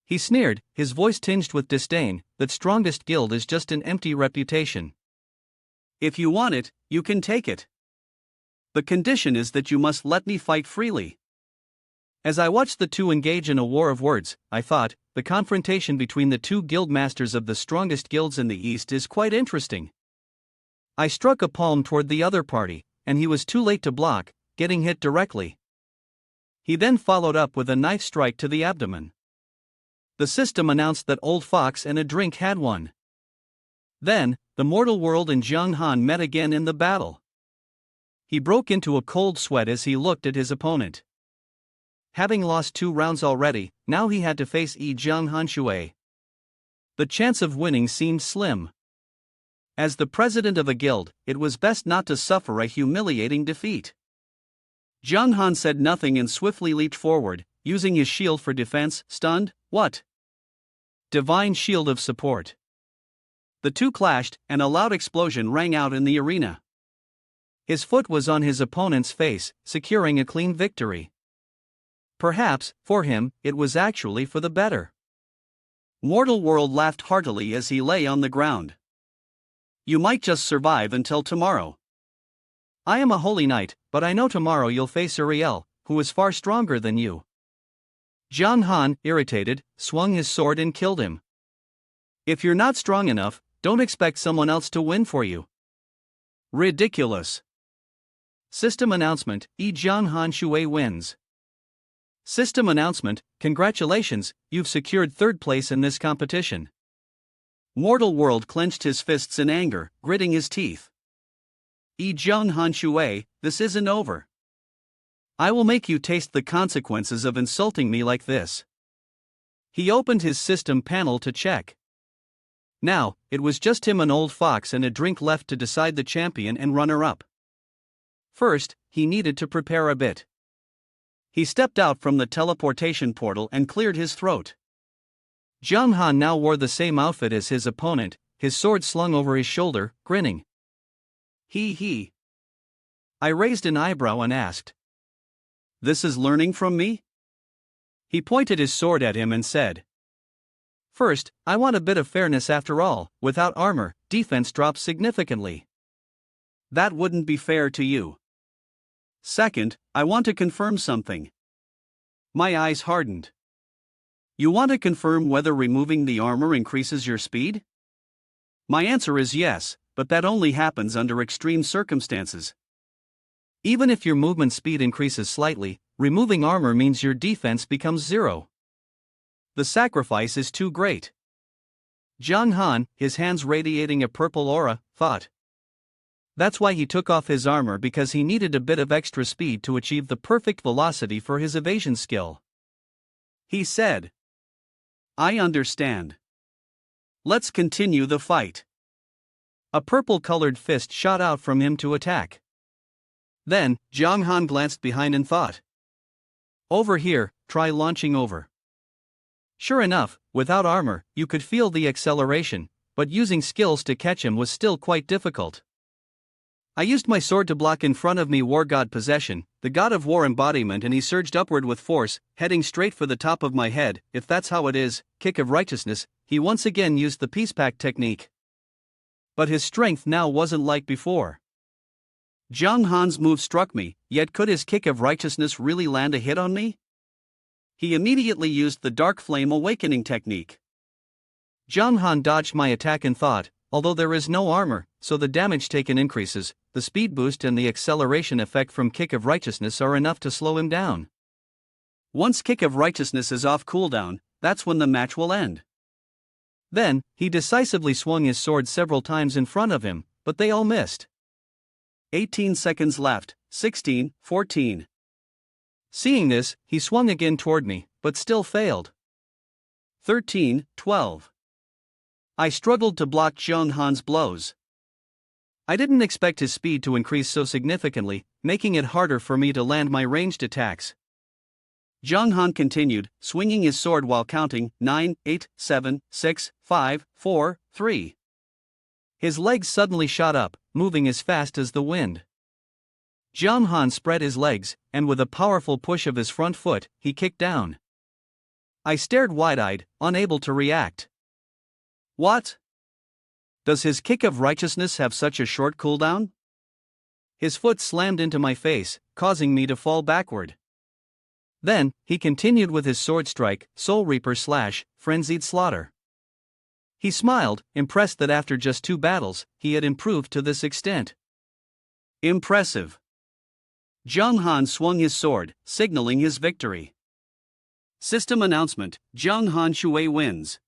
[SPEAKER 2] He sneered, his voice tinged with disdain. "That strongest guild is just an empty reputation. If you want it, you can take it. The condition is that you must let me fight freely."
[SPEAKER 1] As I watched the two engage in a war of words, I thought, the confrontation between the two guild masters of the strongest guilds in the East is quite interesting. I struck a palm toward the other party, and he was too late to block, getting hit directly. He then followed up with a knife strike to the abdomen. The system announced that Old Fox and a drink had won. Then, the mortal world and Jiang Han met again in the battle. He broke into a cold sweat as he looked at his opponent. Having lost 2 rounds already, now he had to face Jiang Han Shui. The chance of winning seemed slim. As the president of a guild, it was best not to suffer a humiliating defeat. Jiang Han said nothing and swiftly leaped forward, using his shield for defense. Stunned, what? Divine shield of support. The two clashed, and a loud explosion rang out in the arena. His foot was on his opponent's face, securing a clean victory. Perhaps, for him, it was actually for the better. Mortal World laughed heartily as he lay on the ground. "You might just survive until tomorrow. I am a holy knight, but I know tomorrow you'll face Uriel, who is far stronger than you." Jiang Han, irritated, swung his sword and killed him. "If you're not strong enough, don't expect someone else to win for you." Ridiculous. System announcement, Jiang Han Shui wins. System announcement, congratulations, you've secured third place in this competition. Mortal World clenched his fists in anger, gritting his teeth. Jiang Han Shui, this isn't over. I will make you taste the consequences of insulting me like this. He opened his system panel to check. Now, it was just him, an old fox, and a drink left to decide the champion and runner-up. First, he needed to prepare a bit. He stepped out from the teleportation portal and cleared his throat. Jung Han now wore the same outfit as his opponent, his sword slung over his shoulder, grinning. He. I raised an eyebrow and asked. This is learning from me? He pointed his sword at him and said. First, I want a bit of fairness after all. Without armor, defense drops significantly. That wouldn't be fair to you. Second, I want to confirm something. My eyes hardened. You want to confirm whether removing the armor increases your speed? My answer is yes, but that only happens under extreme circumstances. Even if your movement speed increases slightly, removing armor means your defense becomes 0. The sacrifice is too great. Jung Han, his hands radiating a purple aura, thought. That's why he took off his armor, because he needed a bit of extra speed to achieve the perfect velocity for his evasion skill. He said. I understand. Let's continue the fight. A purple-colored fist shot out from him to attack. Then, Jung Han glanced behind and thought. Over here, try launching over. Sure enough, without armor, you could feel the acceleration, but using skills to catch him was still quite difficult. I used my sword to block in front of me War God Possession, the God of War embodiment, and he surged upward with force, heading straight for the top of my head. If that's how it is, Kick of Righteousness, he once again used the Peace Pact technique. But his strength now wasn't like before. Jung Han's move struck me, yet could his Kick of Righteousness really land a hit on me? He immediately used the Dark Flame Awakening technique. Jung Han dodged my attack and thought, although there is no armor, so the damage taken increases, the speed boost and the acceleration effect from Kick of Righteousness are enough to slow him down. Once Kick of Righteousness is off cooldown, that's when the match will end. Then, he decisively swung his sword several times in front of him, but they all missed. 18 seconds left, 16, 14. Seeing this, he swung again toward me, but still failed. 13, 12. I struggled to block Jung Han's blows. I didn't expect his speed to increase so significantly, making it harder for me to land my ranged attacks. Jung Han continued, swinging his sword while counting 9, 8, 7, 6, 5, 4, 3. His legs suddenly shot up, moving as fast as the wind. Jung Han spread his legs, and with a powerful push of his front foot, he kicked down. I stared wide-eyed, unable to react. What? Does his Kick of Righteousness have such a short cooldown? His foot slammed into my face, causing me to fall backward. Then, he continued with his sword strike, Soul Reaper / Frenzied Slaughter. He smiled, impressed that after just 2 battles, he had improved to this extent. Impressive. Jung Han swung his sword, signaling his victory. System announcement, Jung Han Shui wins.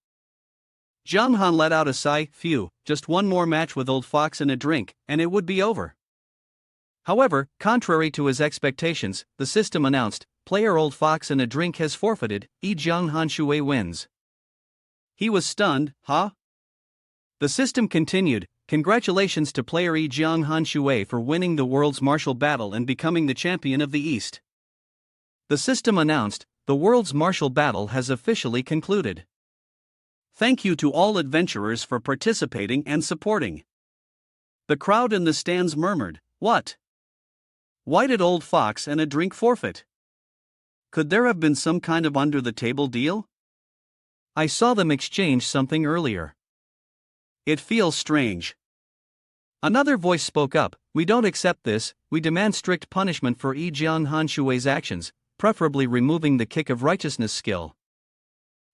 [SPEAKER 1] Jung Han let out a sigh. Phew, just one more match with Old Fox and a drink, and it would be over. However, contrary to his expectations, the system announced, player Old Fox and a drink has forfeited, Jung Han Shui wins. He was stunned, huh? The system continued, congratulations to player Jung Han Shui for winning the world's martial battle and becoming the champion of the East. The system announced, the world's martial battle has officially concluded. Thank you to all adventurers for participating and supporting. The crowd in the stands murmured, what? Why did Old Fox and a drink forfeit? Could there have been some kind of under-the-table deal? I saw them exchange something earlier. It feels strange. Another voice spoke up, we don't accept this, we demand strict punishment for Jung Han Shui's actions, preferably removing the Kick of Righteousness skill.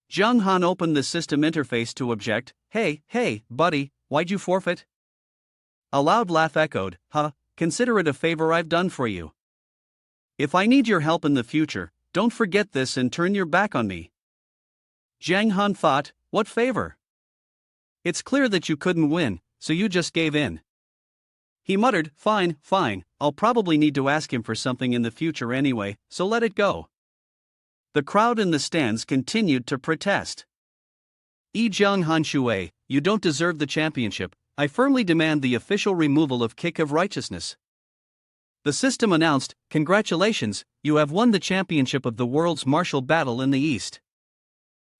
[SPEAKER 1] Jung Han opened the system interface to object, hey, buddy, why'd you forfeit? A loud laugh echoed, consider it a favor I've done for you. If I need your help in the future, don't forget this and turn your back on me. Jung Han thought, what favor? It's clear that you couldn't win, so you just gave in. He muttered, fine, I'll probably need to ask him for something in the future anyway, so let it go.
[SPEAKER 2] The crowd in the stands continued to protest. Zhang Hanshui, you don't deserve the championship. I firmly demand the official removal of Kick of Righteousness. The system announced, congratulations, you have won the championship of the world's martial battle in the East.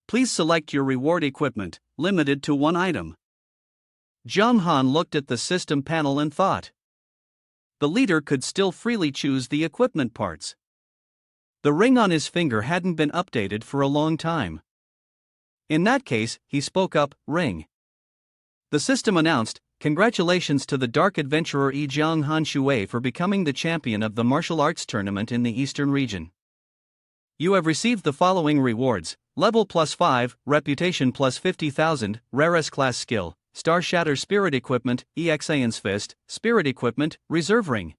[SPEAKER 2] Please select your reward equipment, limited to one item. Zhang Han looked at the system panel and thought. The leader could still freely choose the equipment parts. The ring on his finger hadn't been updated for a long time. In that case, he spoke up, ring. The system announced, congratulations to the dark adventurer Zhang Hanshui for becoming the champion of the martial arts tournament in the Eastern region. You have received the following rewards: level +5, reputation +50,000, rarest class skill, Star Shatter Spirit Equipment, Aeon's Fist, Spirit Equipment, Reserve Ring.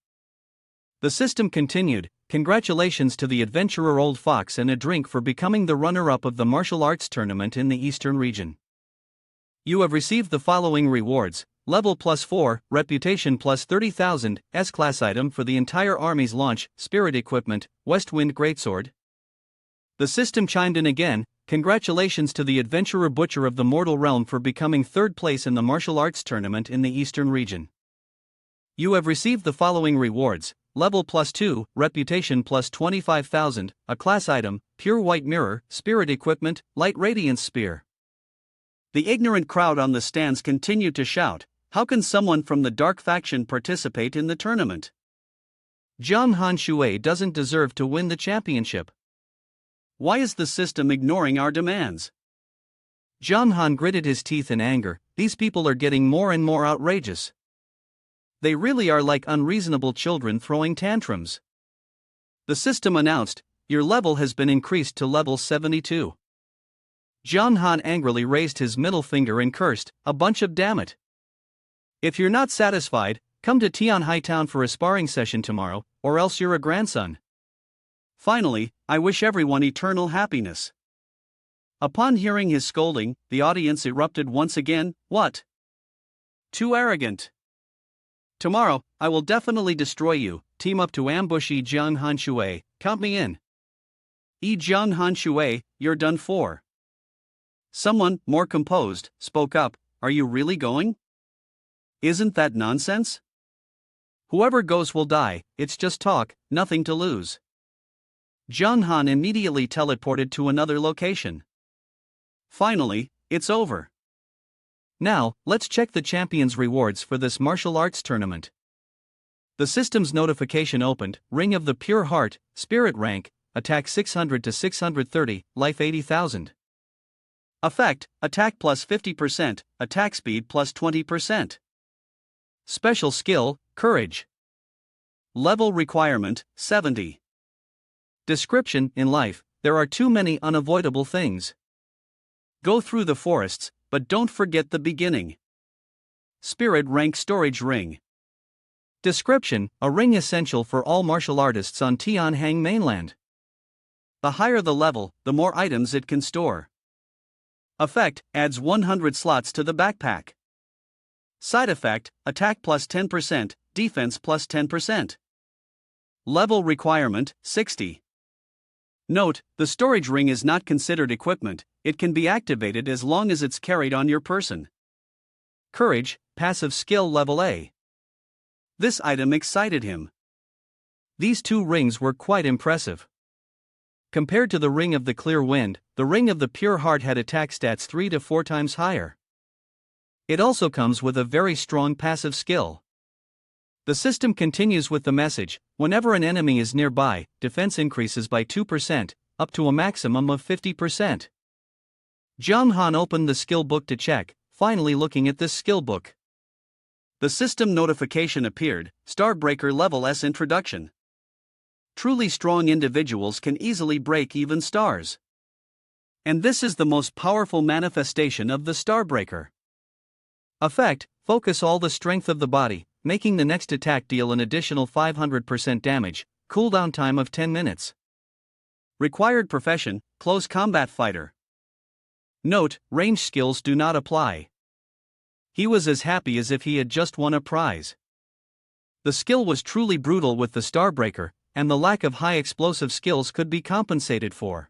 [SPEAKER 2] The system continued, congratulations to the adventurer Old Fox and a drink for becoming the runner-up of the martial arts tournament in the Eastern region. You have received the following rewards: level +4, reputation +30,000, S-class item for the entire army's launch, Spirit Equipment, Westwind Greatsword. The system chimed in again, congratulations to the adventurer Butcher of the Mortal Realm for becoming third place in the martial arts tournament in the Eastern region. You have received the following rewards: level +2, reputation +25,000, a class item, Pure White Mirror, Spirit Equipment, Light Radiance Spear. The ignorant crowd on the stands continued to shout, how can someone from the dark faction participate in the tournament? Zhang Hanshui doesn't deserve to win the championship. Why is the system ignoring our demands? Zhang Han gritted his teeth in anger, these people are getting more and more outrageous. They really are like unreasonable children throwing tantrums. The system announced, your level has been increased to level 72. Zhang Han angrily raised his middle finger and cursed, a bunch of dammit. If you're not satisfied, come to Tianhai Town for a sparring session tomorrow, or else you're a grandson. Finally, I wish everyone eternal happiness. Upon hearing his scolding, the audience erupted once again, what? Too arrogant. Tomorrow, I will definitely destroy you, team up to ambush Zhang Hanshui, count me in. Zhang Hanshui, you're done for. Someone, more composed, spoke up, are you really going? Isn't that nonsense? Whoever goes will die, it's just talk, nothing to lose. Zhang Han immediately teleported to another location. Finally, it's over. Now, let's check the champion's rewards for this martial arts tournament. The system's notification opened, Ring of the Pure Heart, Spirit Rank, Attack 600 to 630, Life 80,000. Effect, Attack +50%, Attack Speed +20%. Special Skill, Courage. Level Requirement, 70. Description, in life, there are too many unavoidable things. Go through the forests, but don't forget the beginning. Spirit Rank Storage Ring. Description, a ring essential for all martial artists on Tianhang mainland. The higher the level, the more items it can store. Effect, adds 100 slots to the backpack. Side effect, attack +10%, defense +10%. Level requirement, 60. Note, the storage ring is not considered equipment, it can be activated as long as it's carried on your person. Courage, passive skill level A. This item excited him. These two rings were quite impressive. Compared to the Ring of the Clear Wind, the Ring of the Pure Heart had attack stats 3 to 4 times higher. It also comes with a very strong passive skill. The system continues with the message, whenever an enemy is nearby, defense increases by 2%, up to a maximum of 50%. Zhang Han opened the skill book to check, finally looking at this skill book. The system notification appeared, Starbreaker Level S Introduction. Truly strong individuals can easily break even stars. And this is the most powerful manifestation of the Starbreaker. Effect, focus all the strength of the body, making the next attack deal an additional 500% damage, cooldown time of 10 minutes. Required profession, close combat fighter. Note, range skills do not apply. He was as happy as if he had just won a prize. The skill was truly brutal with the Starbreaker, and the lack of high explosive skills could be compensated for.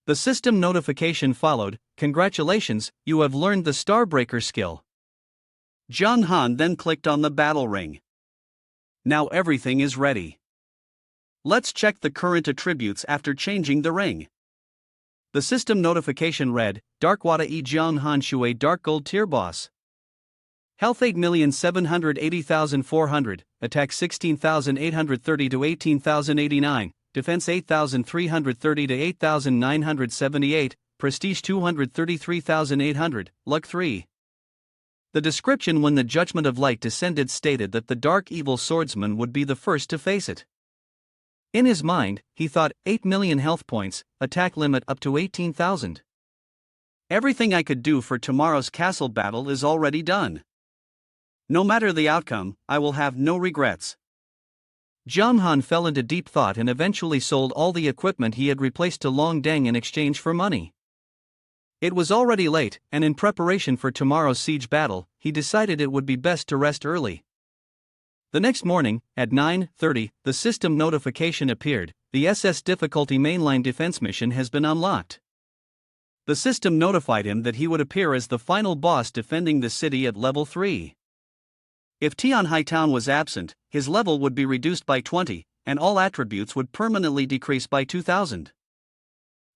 [SPEAKER 1] The system notification followed, "Congratulations, you have learned the Starbreaker skill."
[SPEAKER 2] John Han then clicked on the battle ring. Now everything is ready. Let's check the current attributes after changing the ring.
[SPEAKER 1] The system notification read, "Darkwada E Jiang Han Shui Dark Gold Tier Boss. Health 8,780,400, Attack 16,830 to 18,089, Defense 8,330 to 8,978, Prestige 233,800, Luck 3. The description when the Judgment of Light descended stated that the dark evil swordsman would be the first to face it. In his mind, he thought, 8 million health points, attack limit up to 18,000.
[SPEAKER 2] Everything I could do for tomorrow's castle battle is already done. No matter the outcome, I will have no regrets.
[SPEAKER 1] Jiang Han fell into deep thought and eventually sold all the equipment he had replaced to Long Deng in exchange for money. It was already late, and in preparation for tomorrow's siege battle, he decided it would be best to rest early. The next morning, at 9:30, the system notification appeared, "The SS Difficulty Mainline Defense Mission has been unlocked." The system notified him that he would appear as the final boss defending the city at level 3. If Tian Haitown was absent, his level would be reduced by 20, and all attributes would permanently decrease by 2,000.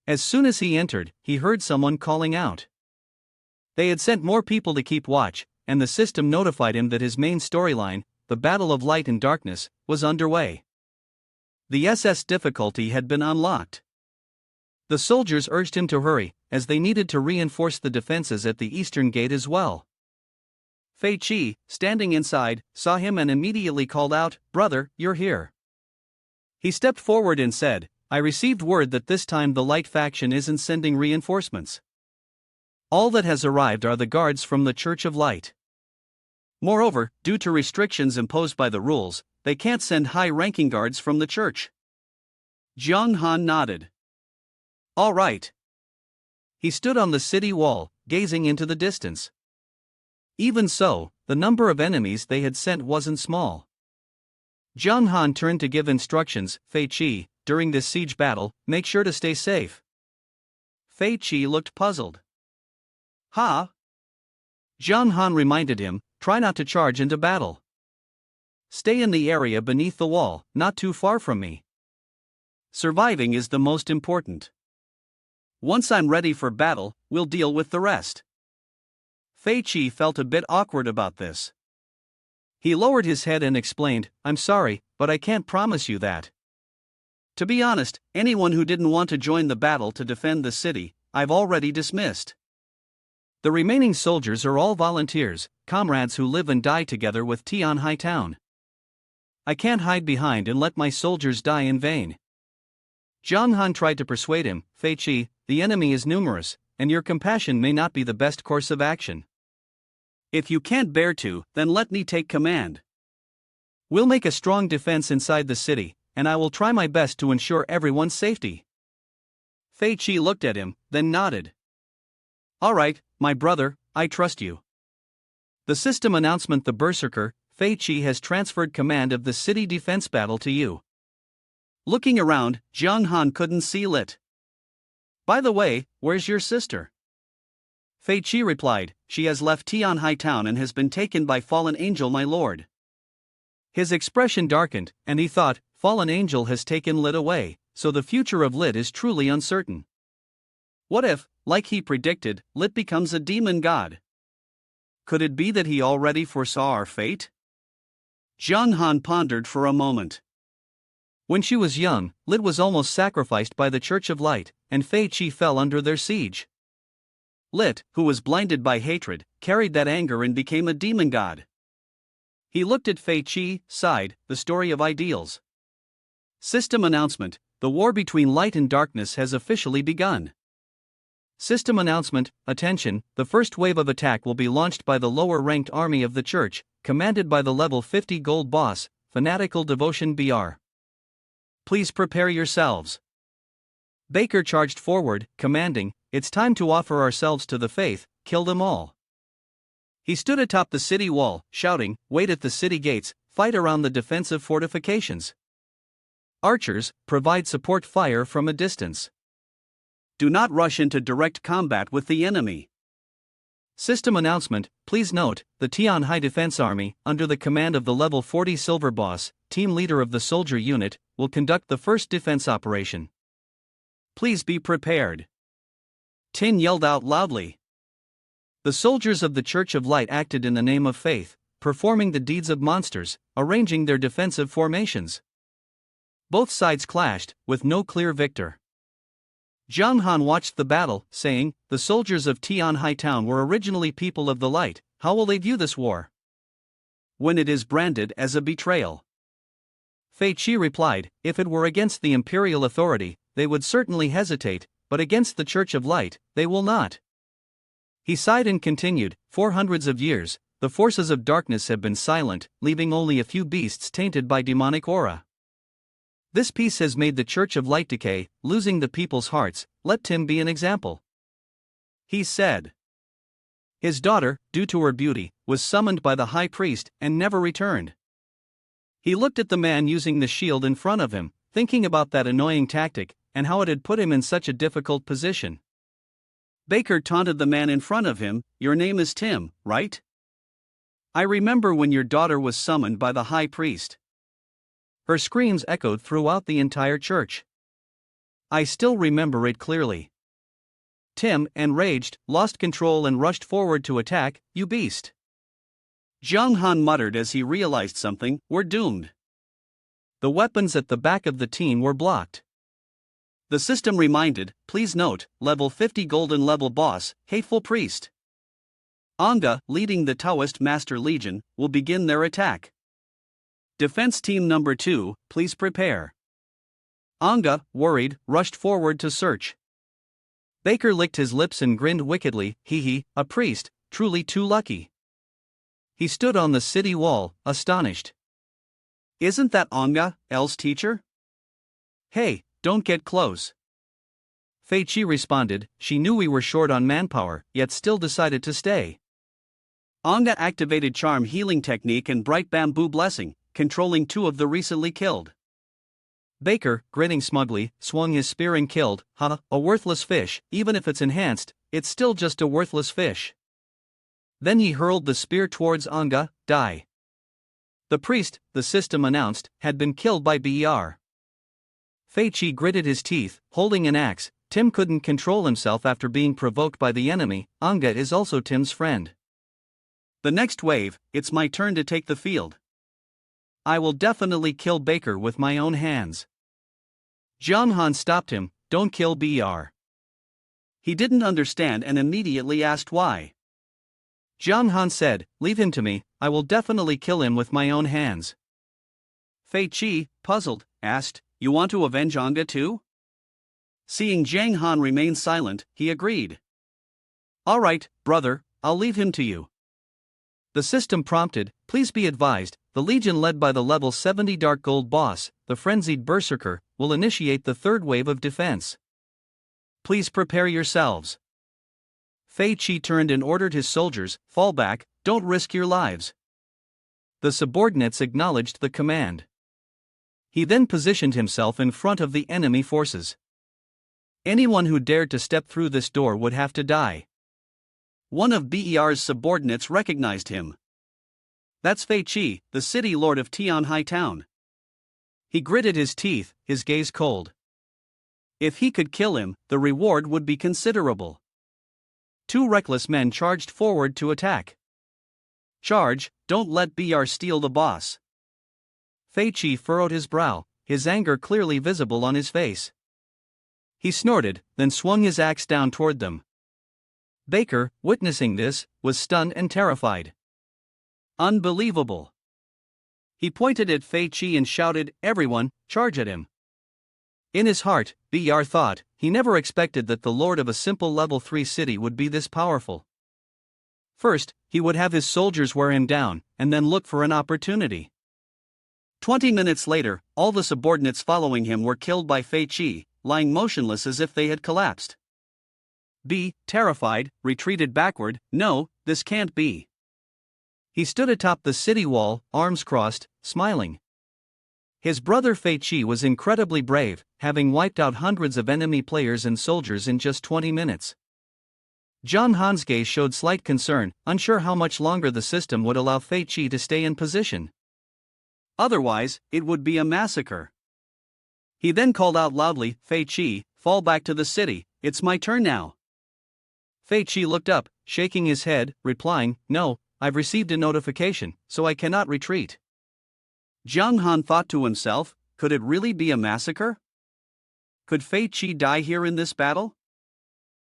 [SPEAKER 1] As soon as he entered, he heard someone calling out. They had sent more people to keep watch, and the system notified him that his main storyline, the Battle of Light and Darkness, was underway. The SS difficulty had been unlocked. The soldiers urged him to hurry, as they needed to reinforce the defenses at the eastern gate as well. Fei Qi, standing inside, saw him and immediately called out, "Brother, you're here." He stepped forward and said, "I received word that this time the Light faction isn't sending reinforcements. All that has arrived are the guards from the Church of Light. Moreover, due to restrictions imposed by the rules, they can't send high-ranking guards from the church."
[SPEAKER 2] Jiang Han nodded.
[SPEAKER 1] "All right." He stood on the city wall, gazing into the distance. Even so, the number of enemies they had sent wasn't small. Jiang Han turned to give instructions, "Fei Qi, during this siege battle, make sure to stay safe."
[SPEAKER 2] Fei Qi looked puzzled.
[SPEAKER 1] "Huh?" Jiang Han reminded him, "Try not to charge into battle. Stay in the area beneath the wall, not too far from me. Surviving is the most important. Once I'm ready for battle, we'll deal with the rest." Fei Qi felt a bit awkward about this. He lowered his head and explained, "I'm sorry, but I can't promise you that. To be honest, anyone who didn't want to join the battle to defend the city, I've already dismissed. The remaining soldiers are all volunteers, comrades who live and die together with Tian Haitown. I can't hide behind and let my soldiers die in vain." Jiang Han tried to persuade him, "Fei Qi, the enemy is numerous, and your compassion may not be the best course of action.
[SPEAKER 2] If you can't bear to, then let me take command.
[SPEAKER 1] We'll make a strong defense inside the city, and I will try my best to ensure everyone's safety." Fei Qi looked at him, then nodded. "All right, my brother, I trust you." The system announcement, "The Berserker, Fei Qi has transferred command of the city defense battle to you." Looking around, Jiang Han couldn't see Lit. "By the way, where's your sister?" Fei Qi replied, "She has left Tian Haitown and has been taken by Fallen Angel, my lord." His expression darkened, and he thought, Fallen Angel has taken Lit away, so the future of Lit is truly uncertain. What if, like he predicted, Lit becomes a demon god? Could it be that he already foresaw our fate?
[SPEAKER 2] Jiang Han pondered for a moment.
[SPEAKER 1] When she was young, Lit was almost sacrificed by the Church of Light, and Fei Qi fell under their siege. Lit, who was blinded by hatred, carried that anger and became a demon god. He looked at Fei Qi, sighed, "The story of ideals." System announcement, "The war between light and darkness has officially begun." System announcement, "Attention, the first wave of attack will be launched by the lower-ranked army of the Church, commanded by the level 50 gold boss, Fanatical Devotion BR. Please prepare yourselves." Baker charged forward, commanding, "It's time to offer ourselves to the faith, kill them all." He stood atop the city wall, shouting, "Wait at the city gates, fight around the defensive fortifications. Archers, provide support fire from a distance.
[SPEAKER 2] Do not rush into direct combat with the enemy.
[SPEAKER 1] System announcement: please note, the Tianhai Defense Army, under the command of the level 40 Silver Boss, team leader of the soldier unit, will conduct the first defense operation.
[SPEAKER 2] Please be prepared. Tin yelled out loudly.
[SPEAKER 1] The soldiers of the Church of Light acted in the name of faith, performing the deeds of monsters, arranging their defensive formations. Both sides clashed, with no clear victor. Zhang Han watched the battle, saying, "The soldiers of Tianhai Town were originally people of the light. How will they view this war
[SPEAKER 2] when it is branded as a betrayal?"
[SPEAKER 1] Fei Qi replied, "If it were against the imperial authority, they would certainly hesitate, but against the Church of Light, they will not." He sighed and continued, "For hundreds of years, the forces of darkness have been silent, leaving only a few beasts tainted by demonic aura. This peace has made the Church of Light decay, losing the people's hearts. Let Tim be an example," he said. His daughter, due to her beauty, was summoned by the high priest and never returned. He looked at the man using the shield in front of him, thinking about that annoying tactic and how it had put him in such a difficult position.
[SPEAKER 2] Baker taunted the man in front of him, "Your name is Tim, right? I remember when your daughter was summoned by the high priest."
[SPEAKER 1] Her screams echoed throughout the entire church. "I still remember it clearly." Tim, enraged, lost control and rushed forward to attack. "You beast!"
[SPEAKER 2] Zhang Han muttered as he realized something. "We're doomed."
[SPEAKER 1] The weapons at the back of the team were blocked.
[SPEAKER 2] The system reminded, "Please note, level 50 golden level boss, hateful priest. Anga, leading the Taoist Master Legion, will begin their attack. Defense team number 2, please prepare."
[SPEAKER 1] Anga, worried, rushed forward to search. Baker licked his lips and grinned wickedly. Hee, a priest, truly too lucky. He stood on the city wall, astonished.
[SPEAKER 2] "Isn't that Anga, L's teacher?"
[SPEAKER 1] "Hey, don't get close." Fei Qi responded. She knew we were short on manpower, yet still decided to stay.
[SPEAKER 2] Anga activated charm healing technique and bright bamboo blessing, controlling 2 of the recently killed.
[SPEAKER 1] Baker, grinning smugly, swung his spear and killed. A worthless fish. Even if it's enhanced, it's still just a worthless fish." Then he hurled the spear towards Anga. "Die." The priest, the system announced, had been killed by Ber. Fei Qi gritted his teeth, holding an axe. Tim couldn't control himself after being provoked by the enemy. Anga is also Tim's friend.
[SPEAKER 2] "The next wave, it's my turn to take the field. I will definitely kill Baker with my own hands."
[SPEAKER 1] Zhang Han stopped him. "Don't kill Ber."
[SPEAKER 2] He didn't understand and immediately asked why.
[SPEAKER 1] Zhang Han said, "Leave him to me, I will definitely kill him with my own hands."
[SPEAKER 2] Fei Qi, puzzled, asked, "You want to avenge Anga too?" Seeing Zhang Han remain silent, he agreed.
[SPEAKER 1] "All right, brother, I'll leave him to you." The system prompted, "Please be advised, the Legion led by the level 70 Dark Gold boss, the frenzied Berserker, will initiate the third wave of defense. Please prepare yourselves." Fei Qi turned and ordered his soldiers, "Fall back, don't risk your lives." The subordinates acknowledged the command. He then positioned himself in front of the enemy forces. Anyone who dared to step through this door would have to die.
[SPEAKER 2] One of Ber's subordinates recognized him. "That's Fei Qi, the city lord of Tianhai Town."
[SPEAKER 1] He gritted his teeth, his gaze cold. If he could kill him, the reward would be considerable. 2 reckless men charged forward to attack.
[SPEAKER 2] "Charge, don't let Ber steal the boss."
[SPEAKER 1] Fei Qi furrowed his brow, his anger clearly visible on his face. He snorted, then swung his axe down toward them. Baker, witnessing this, was stunned and terrified.
[SPEAKER 2] "Unbelievable." He pointed at Fei Qi and shouted, "Everyone, charge at him."
[SPEAKER 1] In his heart, Ber thought, he never expected that the lord of a simple level 3 city would be this powerful. First, he would have his soldiers wear him down, and then look for an opportunity.
[SPEAKER 2] 20 minutes later, all the subordinates following him were killed by Fei Qi, lying motionless as if they had collapsed. Terrified, retreated backward. "No, this can't be."
[SPEAKER 1] He stood atop the city wall, arms crossed, smiling.
[SPEAKER 2] His brother Fei Qi was incredibly brave, having wiped out hundreds of enemy players and soldiers in just 20 minutes. Zhang Han's gaze showed slight concern, unsure how much longer the system would allow Fei Qi to stay in position. Otherwise, it would be a massacre. He then called out loudly, "Fei Qi, fall back to the city, it's my turn now." Fei Qi looked up, shaking his head, replying, "No, I've received a notification, so I cannot retreat." Zhang Han thought to himself, could it really be a massacre? Could Fei Qi die here in this battle?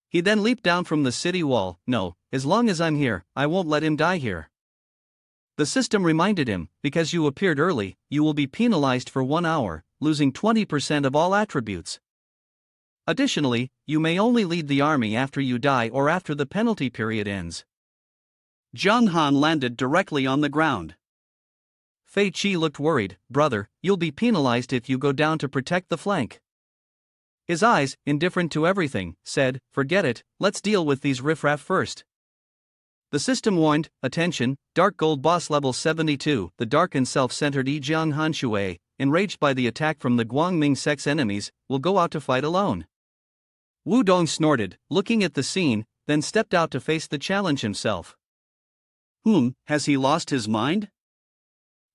[SPEAKER 2] He then leaped down from the city wall. "No, as long as I'm here, I won't let him die here." The system reminded him, "Because you appeared early, you will be penalized for 1 hour, losing 20% of all attributes. Additionally, you may only lead the army after you die or after the penalty period ends." Zhang Han landed directly on the ground. Fei Qi looked worried. "Brother, you'll be penalized if you go down to protect the flank." His eyes, indifferent to everything, said, "Forget it, let's deal with these riffraff first." The system warned, "Attention, Dark Gold Boss Level 72, the dark and self-centered Yijiang Hanshui, enraged by the attack from the Guangming sect's enemies, will go out to fight alone." Wu Dong snorted, looking at the scene, then stepped out to face the challenge himself. Has he lost his mind?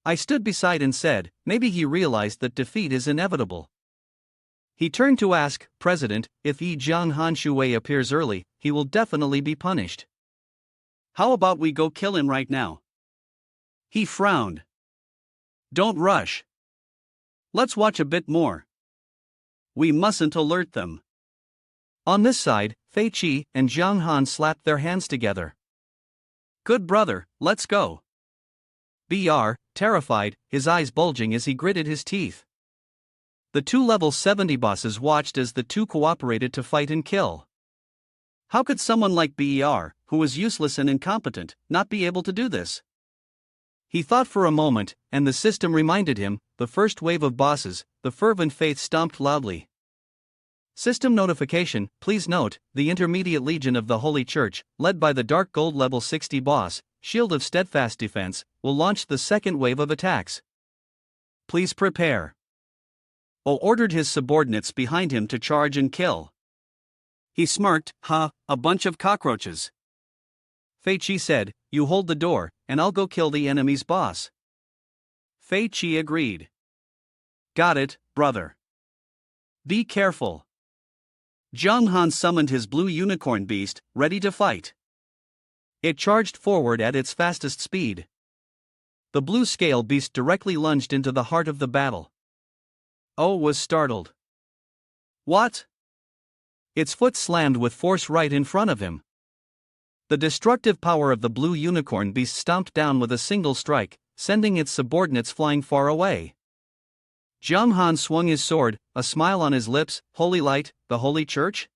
[SPEAKER 2] I stood beside and said, maybe he realized that defeat is inevitable. He turned to ask, "President, if Yi Jiang Han Shui appears early, he will definitely be punished. How about we go kill him right now?" He frowned. "Don't rush. Let's watch a bit more. We mustn't alert them." On this side, Fei Qi and Zhang Han slapped their hands together. "Good brother, let's go." Br, terrified, his eyes bulging as he gritted his teeth. The two level 70 bosses watched as the two cooperated to fight and kill. How could someone like Ber, who was useless and incompetent, not be able to do this? He thought for a moment, and the system reminded him, the first wave of bosses, the fervent faith stomped loudly. System notification, please note, the Intermediate Legion of the Holy Church, led by the Dark Gold Level 60 boss, Shield of Steadfast Defense, will launch the second wave of attacks. Please prepare. O ordered his subordinates behind him to charge and kill. He smirked, a bunch of cockroaches. Fei Qi said, "You hold the door, and I'll go kill the enemy's boss." Fei Qi agreed. "Got it, brother. Be careful." Zhang Han summoned his blue unicorn beast, ready to fight. It charged forward at its fastest speed. The blue scale beast directly lunged into the heart of the battle. O was startled. What? Its foot slammed with force right in front of him. The destructive power of the blue unicorn beast stomped down with a single strike, sending its subordinates flying far away. Zhang Han swung his sword, a smile on his lips. "Holy light, the holy church?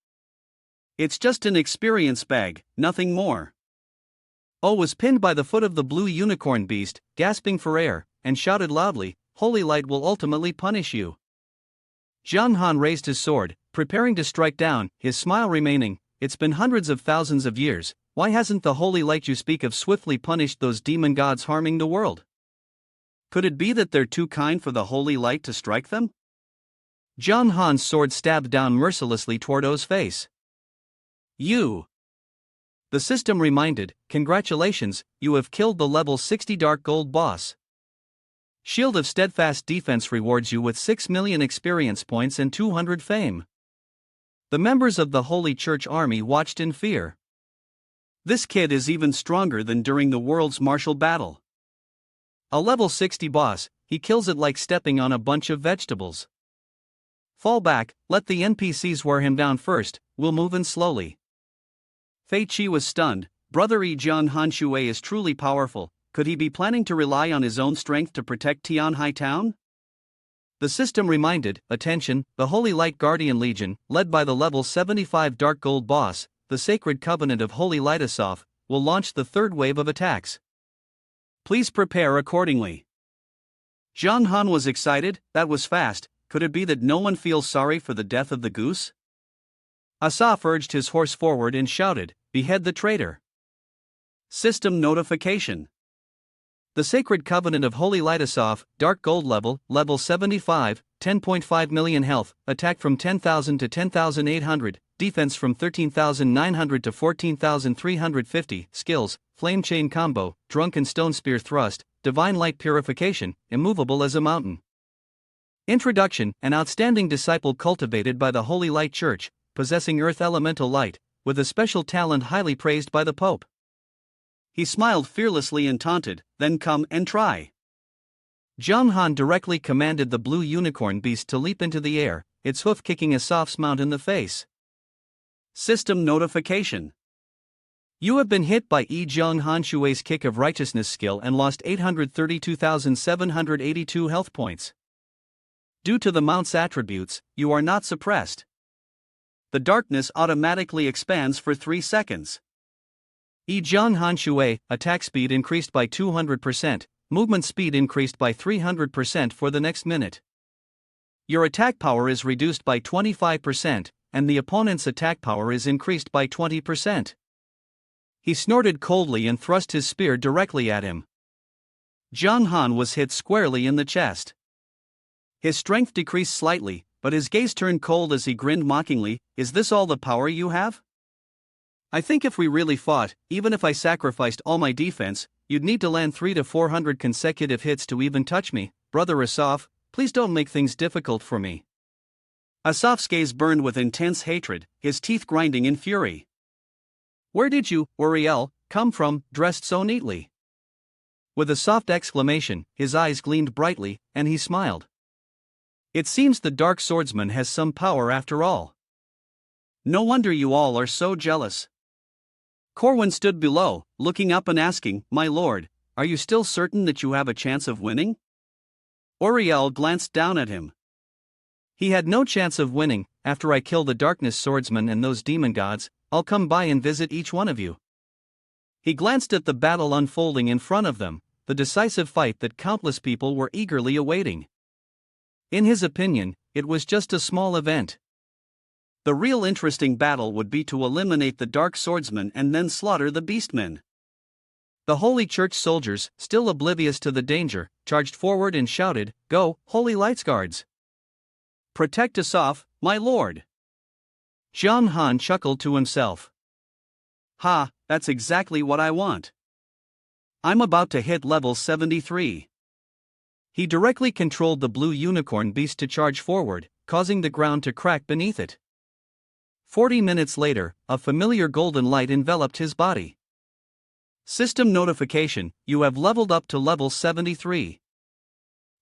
[SPEAKER 2] It's just an experience bag, nothing more." O was pinned by the foot of the blue unicorn beast, gasping for air, and shouted loudly, "Holy light will ultimately punish you." Zhang Han raised his sword, preparing to strike down, his smile remaining. "It's been hundreds of thousands of years, why hasn't the holy light you speak of swiftly punished those demon gods harming the world? Could it be that they're too kind for the holy light to strike them?" Zhang Han's sword stabbed down mercilessly toward O's face. "You!" The system reminded, "Congratulations, you have killed the level 60 Dark Gold boss. Shield of Steadfast Defense rewards you with 6 million experience points and 200 fame." The members of the Holy Church army watched in fear. This kid is even stronger than during the world's martial battle. A level 60 boss, he kills it like stepping on a bunch of vegetables. Fall back, let the NPCs wear him down first, we'll move in slowly. Fei Qi was stunned. Brother Yi Jiang Han Shui is truly powerful. Could he be planning to rely on his own strength to protect Tianhai Town? The system reminded, "Attention, the Holy Light Guardian Legion, led by the level 75 Dark Gold boss, the Sacred Covenant of Holy Light Asaf, will launch the third wave of attacks. Please prepare accordingly." Zhang Han was excited. That was fast. Could it be that no one feels sorry for the death of the goose? Asaf urged his horse forward and shouted, "Behead the traitor." System notification.
[SPEAKER 1] The Sacred Covenant of Holy Light. Asaf, Dark Gold level, level 75, 10.5 million health, attack from 10,000 to 10,800, defense from 13,900 to 14,350, skills, Flame Chain Combo, Drunken Stone Spear Thrust, Divine Light Purification, immovable as a mountain. Introduction: an outstanding disciple cultivated by the Holy Light Church, possessing earth elemental light, with a special talent highly praised by the Pope. He smiled fearlessly and taunted, "Then come and try." Zhang Han directly commanded the blue unicorn beast to leap into the air, its hoof kicking Asaf's mount in the face. System notification. You have been hit by Zhang Han Shui's Kick of Righteousness skill and lost 832,782 health points. Due to the mount's attributes, you are not suppressed. The darkness automatically expands for 3 seconds. Zhang Han Shui, attack speed increased by 200%, movement speed increased by 300% for the next minute. Your attack power is reduced by 25%, and the opponent's attack power is increased by 20%. He snorted coldly and thrust his spear directly at him. Zhang Han was hit squarely in the chest. His strength decreased slightly, but his gaze turned cold as he grinned mockingly. "Is this all the power you have? I think if we really fought, even if I sacrificed all my defense, you'd need to land 300 to 400 consecutive hits to even touch me. Brother Asaf, please don't make things difficult for me." Asaf's gaze burned with intense hatred, his teeth grinding in fury. "Where did you, Uriel, come from, dressed so neatly?" With a soft exclamation, his eyes gleamed brightly, and he smiled. "It seems the Dark Swordsman has some power after all. No wonder you all are so jealous." Corwin stood below, looking up and asking, "My lord, are you still certain that you have a chance of winning?" Uriel glanced down at him. "He had no chance of winning. After I kill the Darkness Swordsman and those demon gods, I'll come by and visit each one of you." He glanced at the battle unfolding in front of them, the decisive fight that countless people were eagerly awaiting. In his opinion, it was just a small event. The real interesting battle would be to eliminate the Dark Swordsman and then slaughter the Beastmen. The Holy Church soldiers, still oblivious to the danger, charged forward and shouted, "Go, Holy Lights Guards! Protect Asaf, my lord!" Zhang Han chuckled to himself. "Ha, that's exactly what I want. I'm about to hit level 73. He directly controlled the blue unicorn beast to charge forward, causing the ground to crack beneath it. 40 minutes later, a familiar golden light enveloped his body. System notification: you have leveled up to level 73.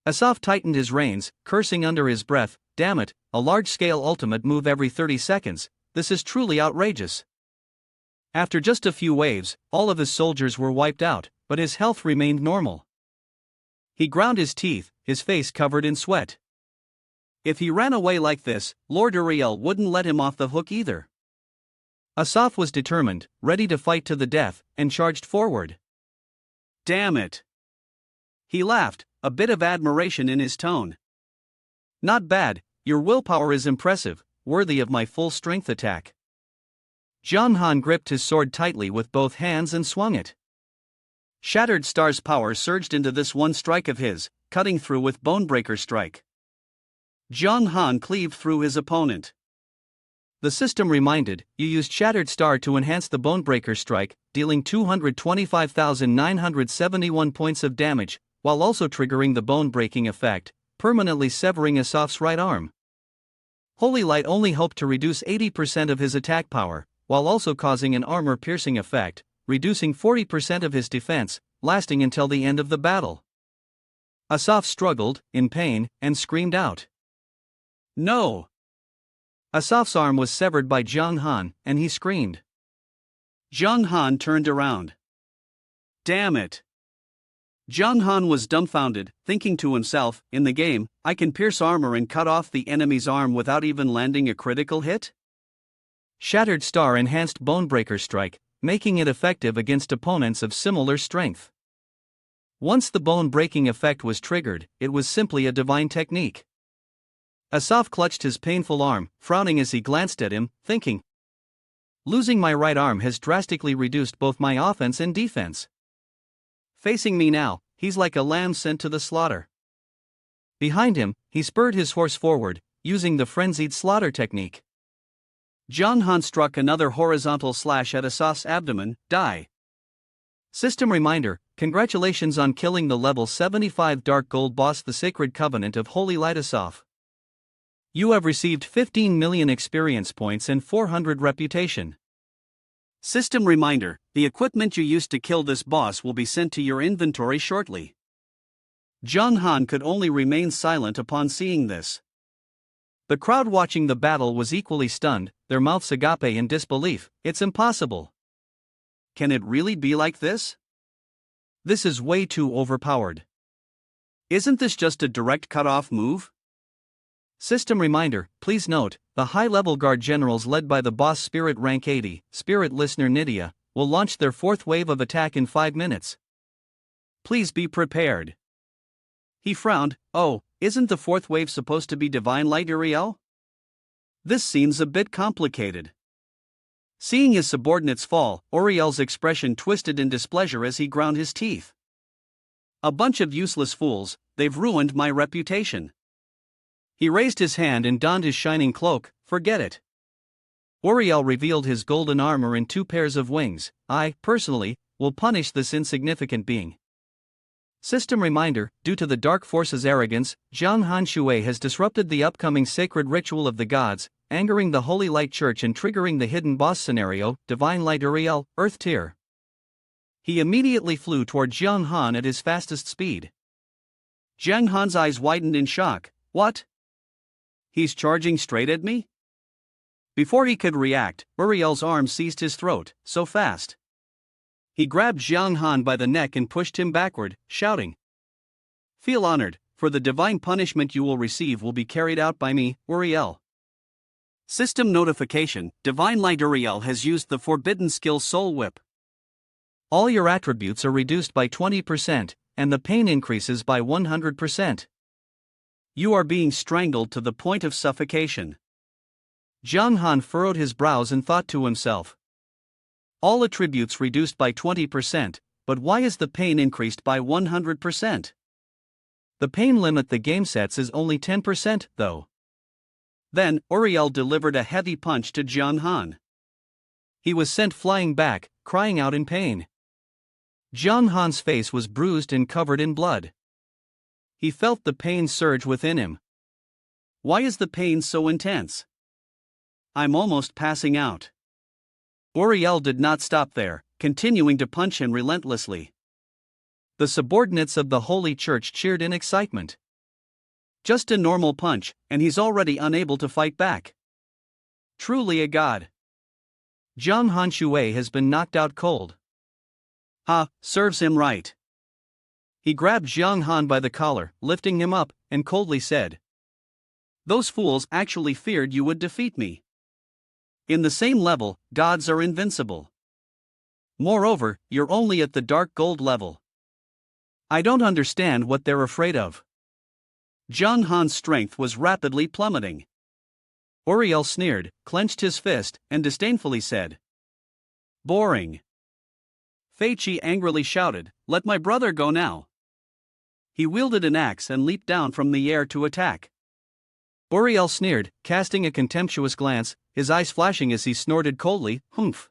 [SPEAKER 1] Asaf tightened his reins, cursing under his breath, "Damn it, a large-scale ultimate move every 30 seconds, this is truly outrageous." After just a few waves, all of his soldiers were wiped out, but his health remained normal. He ground his teeth, his face covered in sweat. If he ran away like this, Lord Uriel wouldn't let him off the hook either. Asaf was determined, ready to fight to the death, and charged forward. "Damn it!" He laughed, a bit of admiration in his tone. "Not bad, your willpower is impressive, worthy of my full-strength attack." Zhang Han gripped his sword tightly with both hands and swung it. Shattered Star's power surged into this one strike of his, cutting through with Bonebreaker Strike. Zhang Han cleaved through his opponent. The system reminded, you used Shattered Star to enhance the Bonebreaker Strike, dealing 225,971 points of damage, while also triggering the bone-breaking effect, permanently severing Asaf's right arm. Holy Light only hoped to reduce 80% of his attack power, while also causing an armor-piercing effect, reducing 40% of his defense, lasting until the end of the battle. Asaf struggled, in pain, and screamed out. "No!" Asaf's arm was severed by Zhang Han, and he screamed. Zhang Han turned around. "Damn it!" Zhang Han was dumbfounded, thinking to himself, in the game, I can pierce armor and cut off the enemy's arm without even landing a critical hit? Shattered Star enhanced Bonebreaker Strike, making it effective against opponents of similar strength. Once the bone-breaking effect was triggered, it was simply a divine technique. Asaf clutched his painful arm, frowning as he glanced at him, thinking, losing my right arm has drastically reduced both my offense and defense. Facing me now, he's like a lamb sent to the slaughter. Behind him, he spurred his horse forward, using the frenzied slaughter technique.
[SPEAKER 2] Jong Han struck another horizontal slash at Asaf's abdomen, die.
[SPEAKER 1] System reminder, congratulations on killing the level 75 Dark Gold boss, the Sacred Covenant of Holy Light Asaf. You have received 15 million experience points and 400 reputation.
[SPEAKER 2] System reminder, the equipment you used to kill this boss will be sent to your inventory shortly. Jong Han could only remain silent upon seeing this.
[SPEAKER 1] The crowd watching the battle was equally stunned, their mouths agape in disbelief. It's impossible.
[SPEAKER 2] Can it really be like this?
[SPEAKER 1] This is way too overpowered.
[SPEAKER 2] Isn't this just a direct cut-off move?
[SPEAKER 1] System reminder, please note, the high-level guard generals led by the boss Spirit Rank 80, Spirit Listener Nydia, will launch their fourth wave of attack in 5 minutes.
[SPEAKER 2] Please be prepared. He frowned. Oh, isn't the fourth wave supposed to be Divine Light Uriel? This seems a bit complicated. Seeing his subordinates fall, Uriel's expression twisted in displeasure as he ground his teeth. A bunch of useless fools, they've ruined my reputation.
[SPEAKER 1] He raised his hand and donned his shining cloak. Forget it. Uriel revealed his golden armor and 2 pairs of wings. I, personally, will punish this insignificant being. System reminder, due to the Dark Force's arrogance, Jiang Han Shui has disrupted the upcoming sacred ritual of the gods, angering the Holy Light Church and triggering the hidden boss scenario, Divine Light Uriel, Earth Tier. He immediately flew toward Jiang Han at his fastest speed.
[SPEAKER 2] Jiang Han's eyes widened in shock. What? He's charging straight at me? Before he could react, Uriel's arm seized his throat, so fast. He grabbed Jiang Han by the neck and pushed him backward, shouting, "Feel honored, for the divine punishment you will receive will be carried out by me, Uriel." System notification, Divine Light Uriel has used the forbidden skill Soul Whip.
[SPEAKER 1] All your attributes are reduced by 20%, and the pain increases by 100%.
[SPEAKER 2] You are being strangled to the point of suffocation.
[SPEAKER 1] Jiang Han furrowed his brows and thought to himself. All attributes reduced by 20%, but why is the pain increased by 100%? The pain limit the game sets is only 10%, though.
[SPEAKER 2] Then, Uriel delivered a heavy punch to Jiang Han.
[SPEAKER 1] He was sent flying back, crying out in pain. Jiang Han's face was bruised and covered in blood. He felt the pain surge within him.
[SPEAKER 2] Why is the pain so intense? I'm almost passing out. Uriel did not stop there, continuing to punch him relentlessly.
[SPEAKER 1] The subordinates of the Holy Church cheered in excitement.
[SPEAKER 2] Just a normal punch, and he's already unable to fight back. Truly a god.
[SPEAKER 1] Jiang Han Shui has been knocked out cold.
[SPEAKER 2] Ha, serves him right.
[SPEAKER 1] He grabbed Jiang Han by the collar, lifting him up, and coldly said,
[SPEAKER 2] "Those fools actually feared you would defeat me. In the same level, gods are invincible. Moreover, you're only at the Dark Gold level. I don't understand what they're afraid of." Jiang Han's strength was rapidly plummeting.
[SPEAKER 1] Uriel sneered, clenched his fist, and disdainfully said,
[SPEAKER 2] "Boring." Fei Qi angrily shouted, "Let my brother go now." He wielded an axe and leaped down from the air to attack.
[SPEAKER 1] Uriel sneered, casting a contemptuous glance, his eyes flashing as he snorted coldly, "Humph."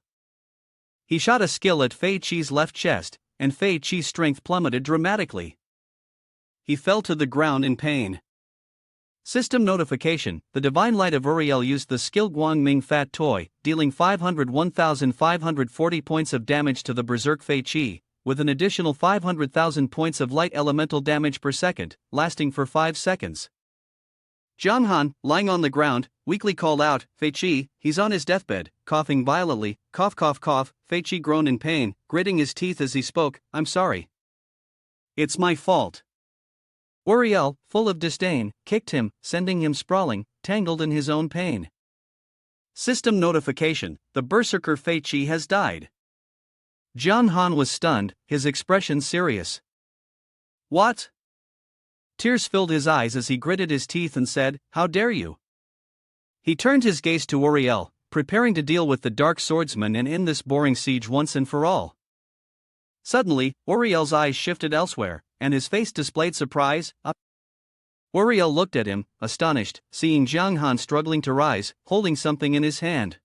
[SPEAKER 1] He shot a skill at Fei Qi's left chest, and Fei Qi's strength plummeted dramatically. He fell to the ground in pain. System notification, the Divine Light of Uriel used the skill Guangming Fat Toy, dealing 501,540 points of damage to the Berserk Fei Qi, with an additional 500,000 points of light elemental damage per second, lasting for 5 seconds. Jiang Han, lying on the ground, weakly called out, "Fei Qi, he's on his deathbed," coughing violently, cough cough cough. Fei Qi groaned in pain, gritting his teeth as he spoke, "I'm sorry.
[SPEAKER 2] It's my fault."
[SPEAKER 1] Uriel, full of disdain, kicked him, sending him sprawling, tangled in his own pain.
[SPEAKER 2] System notification, the Berserker Fei Qi has died.
[SPEAKER 1] Jiang Han was stunned, his expression serious.
[SPEAKER 2] What?
[SPEAKER 1] Tears filled his eyes as he gritted his teeth and said, "How dare you?" He turned his gaze to Uriel, preparing to deal with the Dark Swordsman and end this boring siege once and for all. Suddenly, Uriel's eyes shifted elsewhere, and his face displayed surprise. Uriel looked at him, astonished, seeing Jiang Han struggling to rise, holding something in his hand.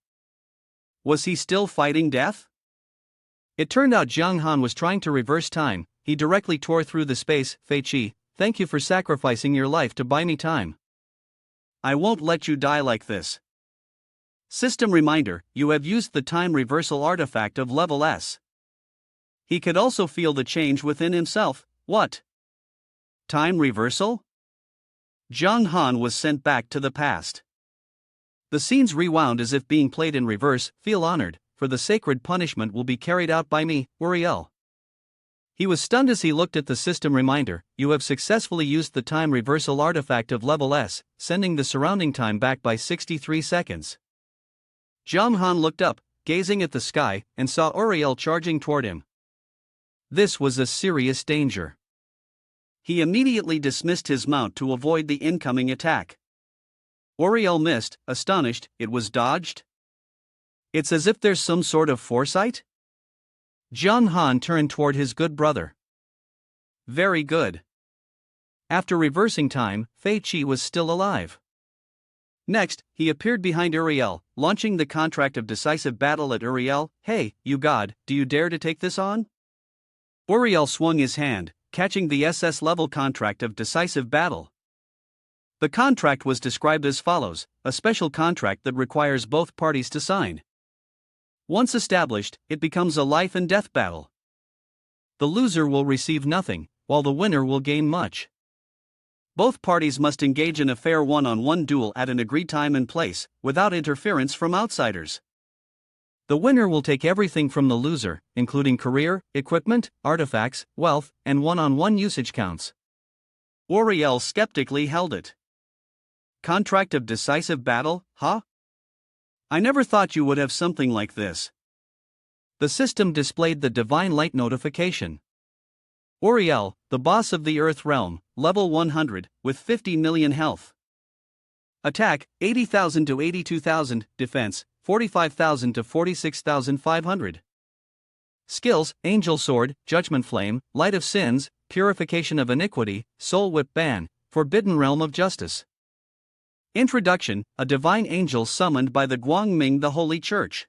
[SPEAKER 1] Was he still fighting death? It turned out Jiang Han was trying to reverse time. He directly tore through the space. Fei Qi, thank you for sacrificing your life to buy me time. I won't let you die like this. System reminder, you have used the time reversal artifact of level S. He could also feel the change within himself. What? Time reversal? Jiang Han was sent back to the past. The scenes rewound as if being played in reverse. Feel honored, for the sacred punishment will be carried out by me, Uriel. He was stunned as he looked at the system reminder. You have successfully used the time reversal artifact of level S, sending the surrounding time back by 63 seconds. Jiang Han looked up, gazing at the sky, and saw Uriel charging toward him. This was a serious danger. He immediately dismissed his mount to avoid the incoming attack. Uriel missed, astonished. It was dodged? It's as if there's some sort of foresight? Jiang Han turned toward his good brother. Very good. After reversing time, Fei Qi was still alive. Next, he appeared behind Uriel, launching the contract of decisive battle at Uriel. Hey, you god, do you dare to take this on? Uriel swung his hand, catching the SS level contract of decisive battle. The contract was described as follows: a special contract that requires both parties to sign. Once established, it becomes a life and death battle. The loser will receive nothing, while the winner will gain much. Both parties must engage in a fair one-on-one duel at an agreed time and place, without interference from outsiders. The winner will take everything from the loser, including career, equipment, artifacts, wealth, and one-on-one usage counts. Uriel skeptically held it. Contract of decisive battle, huh? I never thought you would have something like this. The system displayed the divine light notification. Uriel, the boss of the Earth realm, level 100, with 50 million health. Attack, 80,000 to 82,000, defense, 45,000 to 46,500. Skills, Angel Sword, Judgment Flame, Light of Sins, Purification of Iniquity, Soul Whip Ban, Forbidden Realm of Justice. Introduction, a divine angel summoned by the Guangming the Holy Church.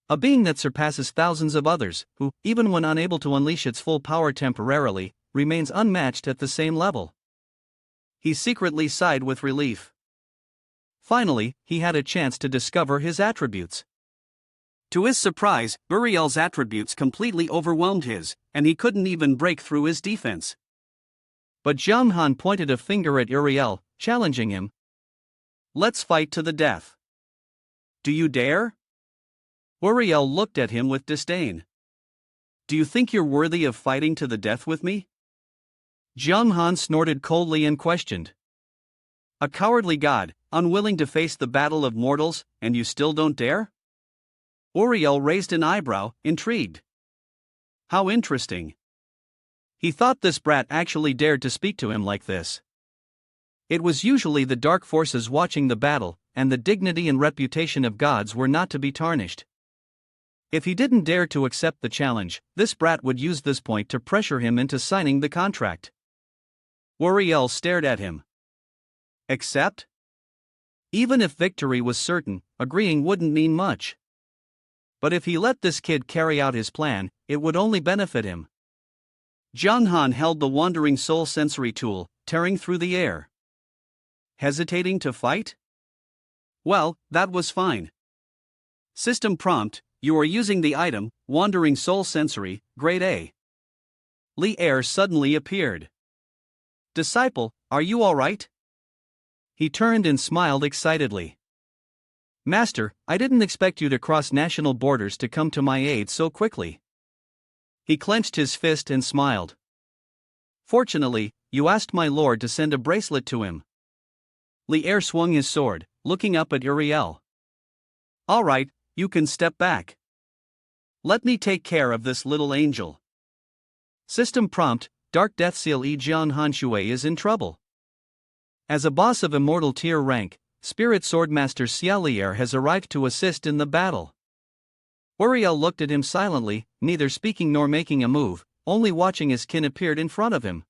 [SPEAKER 1] A being that surpasses thousands of others, who, even when unable to unleash its full power temporarily, remains unmatched at the same level. He secretly sighed with relief. Finally, he had a chance to discover his attributes. To his surprise, Uriel's attributes completely overwhelmed his, and he couldn't even break through his defense. But Jiang Han pointed a finger at Uriel, challenging him. Let's fight to the death. Do you dare? Uriel looked at him with disdain. Do you think you're worthy of fighting to the death with me? Jiang Han snorted coldly and questioned. A cowardly god, unwilling to face the battle of mortals, and you still don't dare? Uriel raised an eyebrow, intrigued. How interesting. He thought this brat actually dared to speak to him like this. It was usually the dark forces watching the battle, and the dignity and reputation of gods were not to be tarnished. If he didn't dare to accept the challenge, this brat would use this point to pressure him into signing the contract. Uriel stared at him. Accept? Even if victory was certain, agreeing wouldn't mean much. But if he let this kid carry out his plan, it would only benefit him. Jiang Han held the wandering soul sensory tool, tearing through the air. Hesitating to fight? Well, that was fine. System prompt, you are using the item, Wandering Soul Sensory, Grade A. Li Er suddenly appeared. Disciple, are you alright? He turned and smiled excitedly. Master, I didn't expect you to cross national borders to come to my aid so quickly. He clenched his fist and smiled. Fortunately, you asked my lord to send a bracelet to him. Li Er swung his sword, looking up at Uriel. All right, you can step back. Let me take care of this little angel. System prompt, Dark Death Seal Yi Jian Han Shui is in trouble. As a boss of immortal tier rank, Spirit Swordmaster Xia Li Er has arrived to assist in the battle. Uriel looked at him silently, neither speaking nor making a move, only watching his kin appeared in front of him.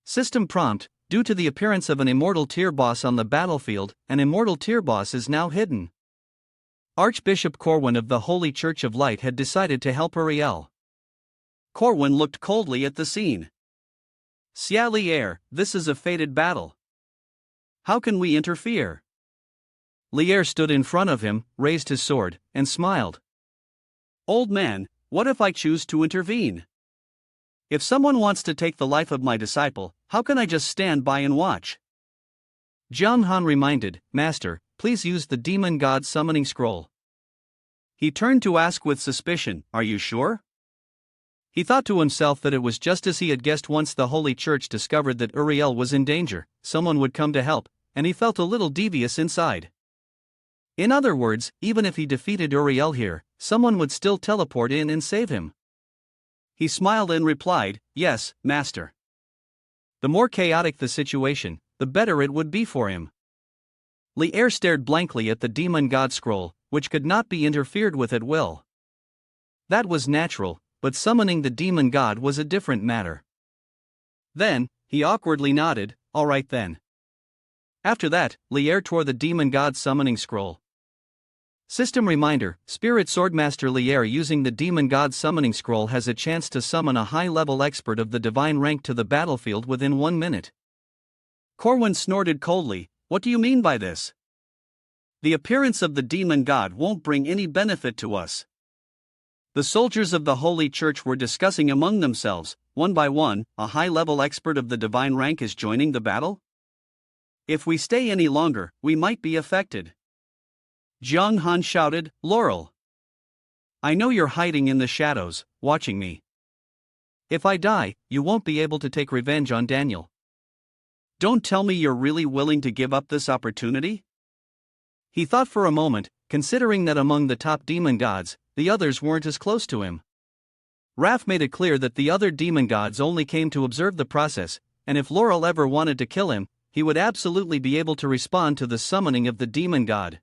[SPEAKER 1] System prompt: due to the appearance of an immortal tier boss on the battlefield, an immortal tier boss is now hidden. Archbishop Corwin of the Holy Church of Light had decided to help Uriel. Corwin looked coldly at the scene. "Xia Lier, this is a fated battle. How can we interfere?" Lier stood in front of him, raised his sword, and smiled. "Old man, what if I choose to intervene? If someone wants to take the life of my disciple, how can I just stand by and watch?" Jiang Han reminded, "Master, please use the demon god summoning scroll." He turned to ask with suspicion, "Are you sure?" He thought to himself that it was just as he had guessed. Once the Holy Church discovered that Uriel was in danger, someone would come to help, and he felt a little devious inside. In other words, even if he defeated Uriel here, someone would still teleport in and save him. He smiled and replied, "Yes, Master." The more chaotic the situation, the better it would be for him. Lier stared blankly at the demon god scroll, which could not be interfered with at will. That was natural, but summoning the demon god was a different matter. Then, he awkwardly nodded, "All right then." After that, Lier tore the demon god summoning scroll. System reminder: Spirit Swordmaster Lier using the demon god summoning scroll has a chance to summon a high-level expert of the divine rank to the battlefield within 1 minute. Corwin snorted coldly, "What do you mean by this? The appearance of the demon god won't bring any benefit to us." The soldiers of the Holy Church were discussing among themselves, one by one, "A high-level expert of the divine rank is joining the battle? If we stay any longer, we might be affected." Jiang Han shouted, "Laurel! I know you're hiding in the shadows, watching me. If I die, you won't be able to take revenge on Daniel. Don't tell me you're really willing to give up this opportunity?" He thought for a moment, considering that among the top demon gods, the others weren't as close to him. Raph made it clear that the other demon gods only came to observe the process, and if Laurel ever wanted to kill him, he would absolutely be able to respond to the summoning of the demon god.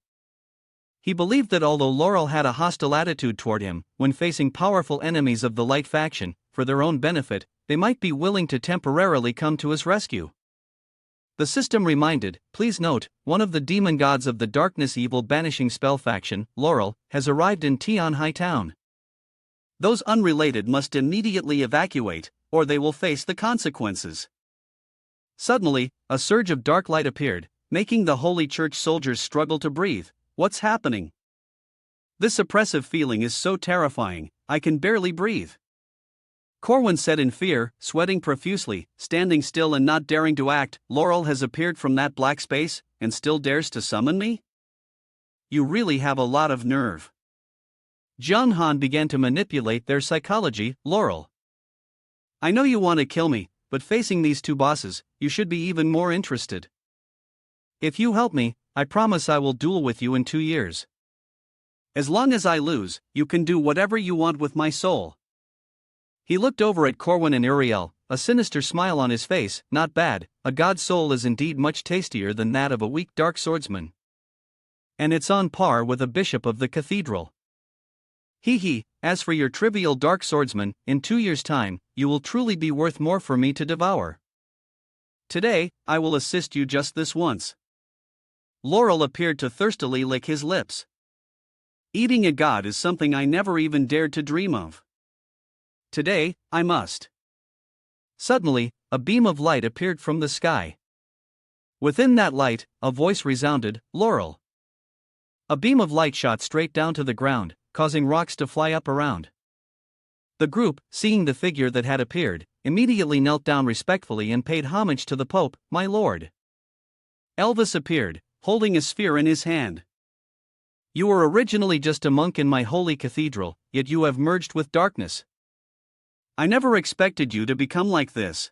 [SPEAKER 1] He believed that although Laurel had a hostile attitude toward him, when facing powerful enemies of the Light faction, for their own benefit, they might be willing to temporarily come to his rescue. The system reminded, "Please note, one of the demon gods of the Darkness Evil Banishing Spell faction, Laurel, has arrived in Tianhai Town. Those unrelated must immediately evacuate, or they will face the consequences." Suddenly, a surge of dark light appeared, making the Holy Church soldiers struggle to breathe. "What's happening? This oppressive feeling is so terrifying, I can barely breathe." Corwin said in fear, sweating profusely, standing still and not daring to act. "Laurel has appeared from that black space, and still dares to summon me? You really have a lot of nerve." Jiang Han began to manipulate their psychology. "Laurel, I know you want to kill me, but facing these two bosses, you should be even more interested. If you help me, I promise I will duel with you in 2 years. As long as I lose, you can do whatever you want with my soul." He looked over at Corwin and Uriel, a sinister smile on his face. "Not bad, a god's soul is indeed much tastier than that of a weak dark swordsman. And it's on par with a bishop of the cathedral. He, as for your trivial dark swordsman, in 2 years' time, you will truly be worth more for me to devour. Today, I will assist you just this once." Laurel appeared to thirstily lick his lips. "Eating a god is something I never even dared to dream of. Today, I must." Suddenly, a beam of light appeared from the sky. Within that light, a voice resounded, "Laurel." A beam of light shot straight down to the ground, causing rocks to fly up around. The group, seeing the figure that had appeared, immediately knelt down respectfully and paid homage to the Pope. "My lord." Elvis appeared, holding a sphere in his hand. "You were originally just a monk in my holy cathedral, yet you have merged with darkness. I never expected you to become like this."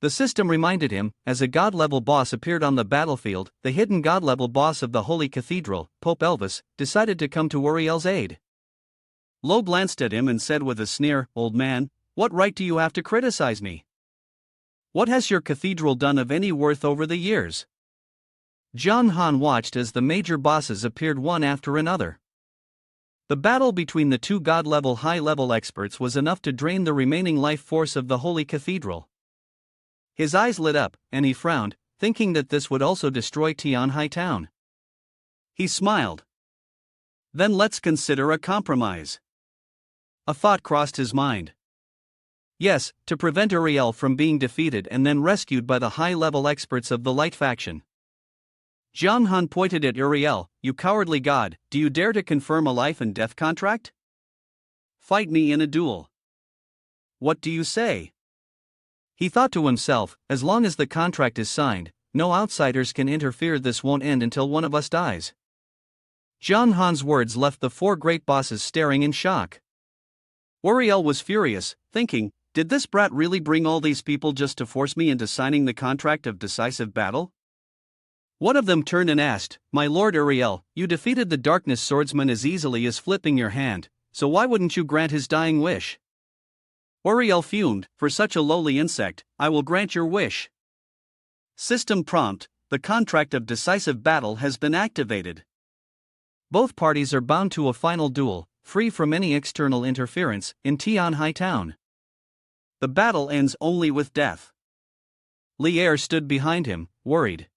[SPEAKER 1] The system reminded him, as a god-level boss appeared on the battlefield. The hidden god-level boss of the Holy Cathedral, Pope Elvis, decided to come to Uriel's aid. Lo glanced at him and said with a sneer, "Old man, what right do you have to criticize me? What has your cathedral done of any worth over the years?" Jiang Han watched as the major bosses appeared one after another. The battle between the two god-level high-level experts was enough to drain the remaining life force of the holy cathedral. His eyes lit up, and he frowned, thinking that this would also destroy Tianhai town. He smiled. Then let's consider a compromise. A thought crossed his mind. Yes, to prevent Uriel from being defeated and then rescued by the high-level experts of the Light faction. Jiang Han pointed at Uriel. You cowardly god, do you dare to confirm a life and death contract? Fight me in a duel. What do you say? He thought to himself, as long as the contract is signed, no outsiders can interfere. This won't end until one of us dies. Jiang Han's words left the four great bosses staring in shock. Uriel was furious, thinking, did this brat really bring all these people just to force me into signing the contract of decisive battle? One of them turned and asked, My lord Uriel, you defeated the darkness swordsman as easily as flipping your hand, so why wouldn't you grant his dying wish? Uriel fumed, for such a lowly insect, I will grant your wish. System prompt, the contract of decisive battle has been activated. Both parties are bound to a final duel, free from any external interference, in Tianhai town. The battle ends only with death. Li Er stood behind him, worried.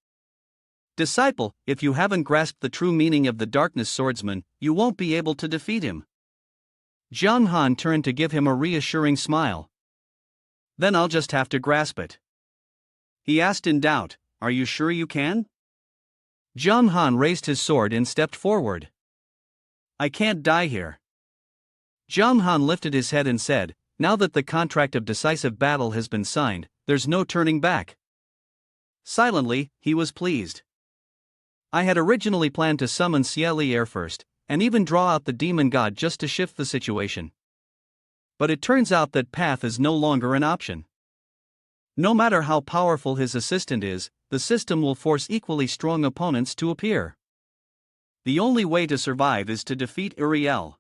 [SPEAKER 1] Disciple, if you haven't grasped the true meaning of the darkness swordsman, you won't be able to defeat him. Jiang Han turned to give him a reassuring smile. Then I'll just have to grasp it. He asked in doubt, Are you sure you can? Jiang Han raised his sword and stepped forward. I can't die here. Jiang Han lifted his head and said, Now that the contract of decisive battle has been signed, there's no turning back. Silently, he was pleased. I had originally planned to summon Li Er first, and even draw out the demon god just to shift the situation. But it turns out that path is no longer an option. No matter how powerful his assistant is, the system will force equally strong opponents to appear. The only way to survive is to defeat Uriel.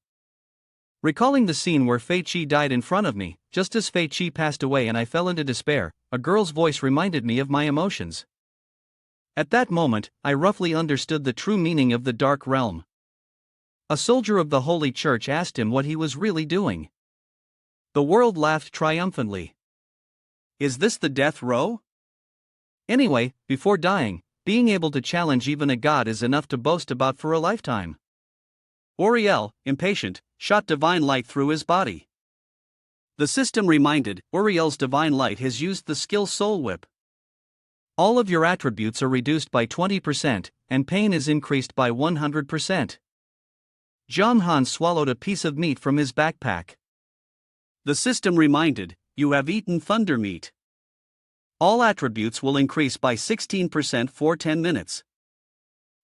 [SPEAKER 1] Recalling the scene where Fei Qi died in front of me, just as Fei Qi passed away and I fell into despair, a girl's voice reminded me of my emotions. At that moment, I roughly understood the true meaning of the Dark Realm. A soldier of the Holy Church asked him what he was really doing. The world laughed triumphantly. Is this the death row? Anyway, before dying, being able to challenge even a god is enough to boast about for a lifetime. Uriel, impatient, shot divine light through his body. The system reminded, Uriel's divine light has used the skill Soul Whip. All of your attributes are reduced by 20%, and pain is increased by 100%. Jiang Han swallowed a piece of meat from his backpack. The system reminded, you have eaten thunder meat. All attributes will increase by 16% for 10 minutes.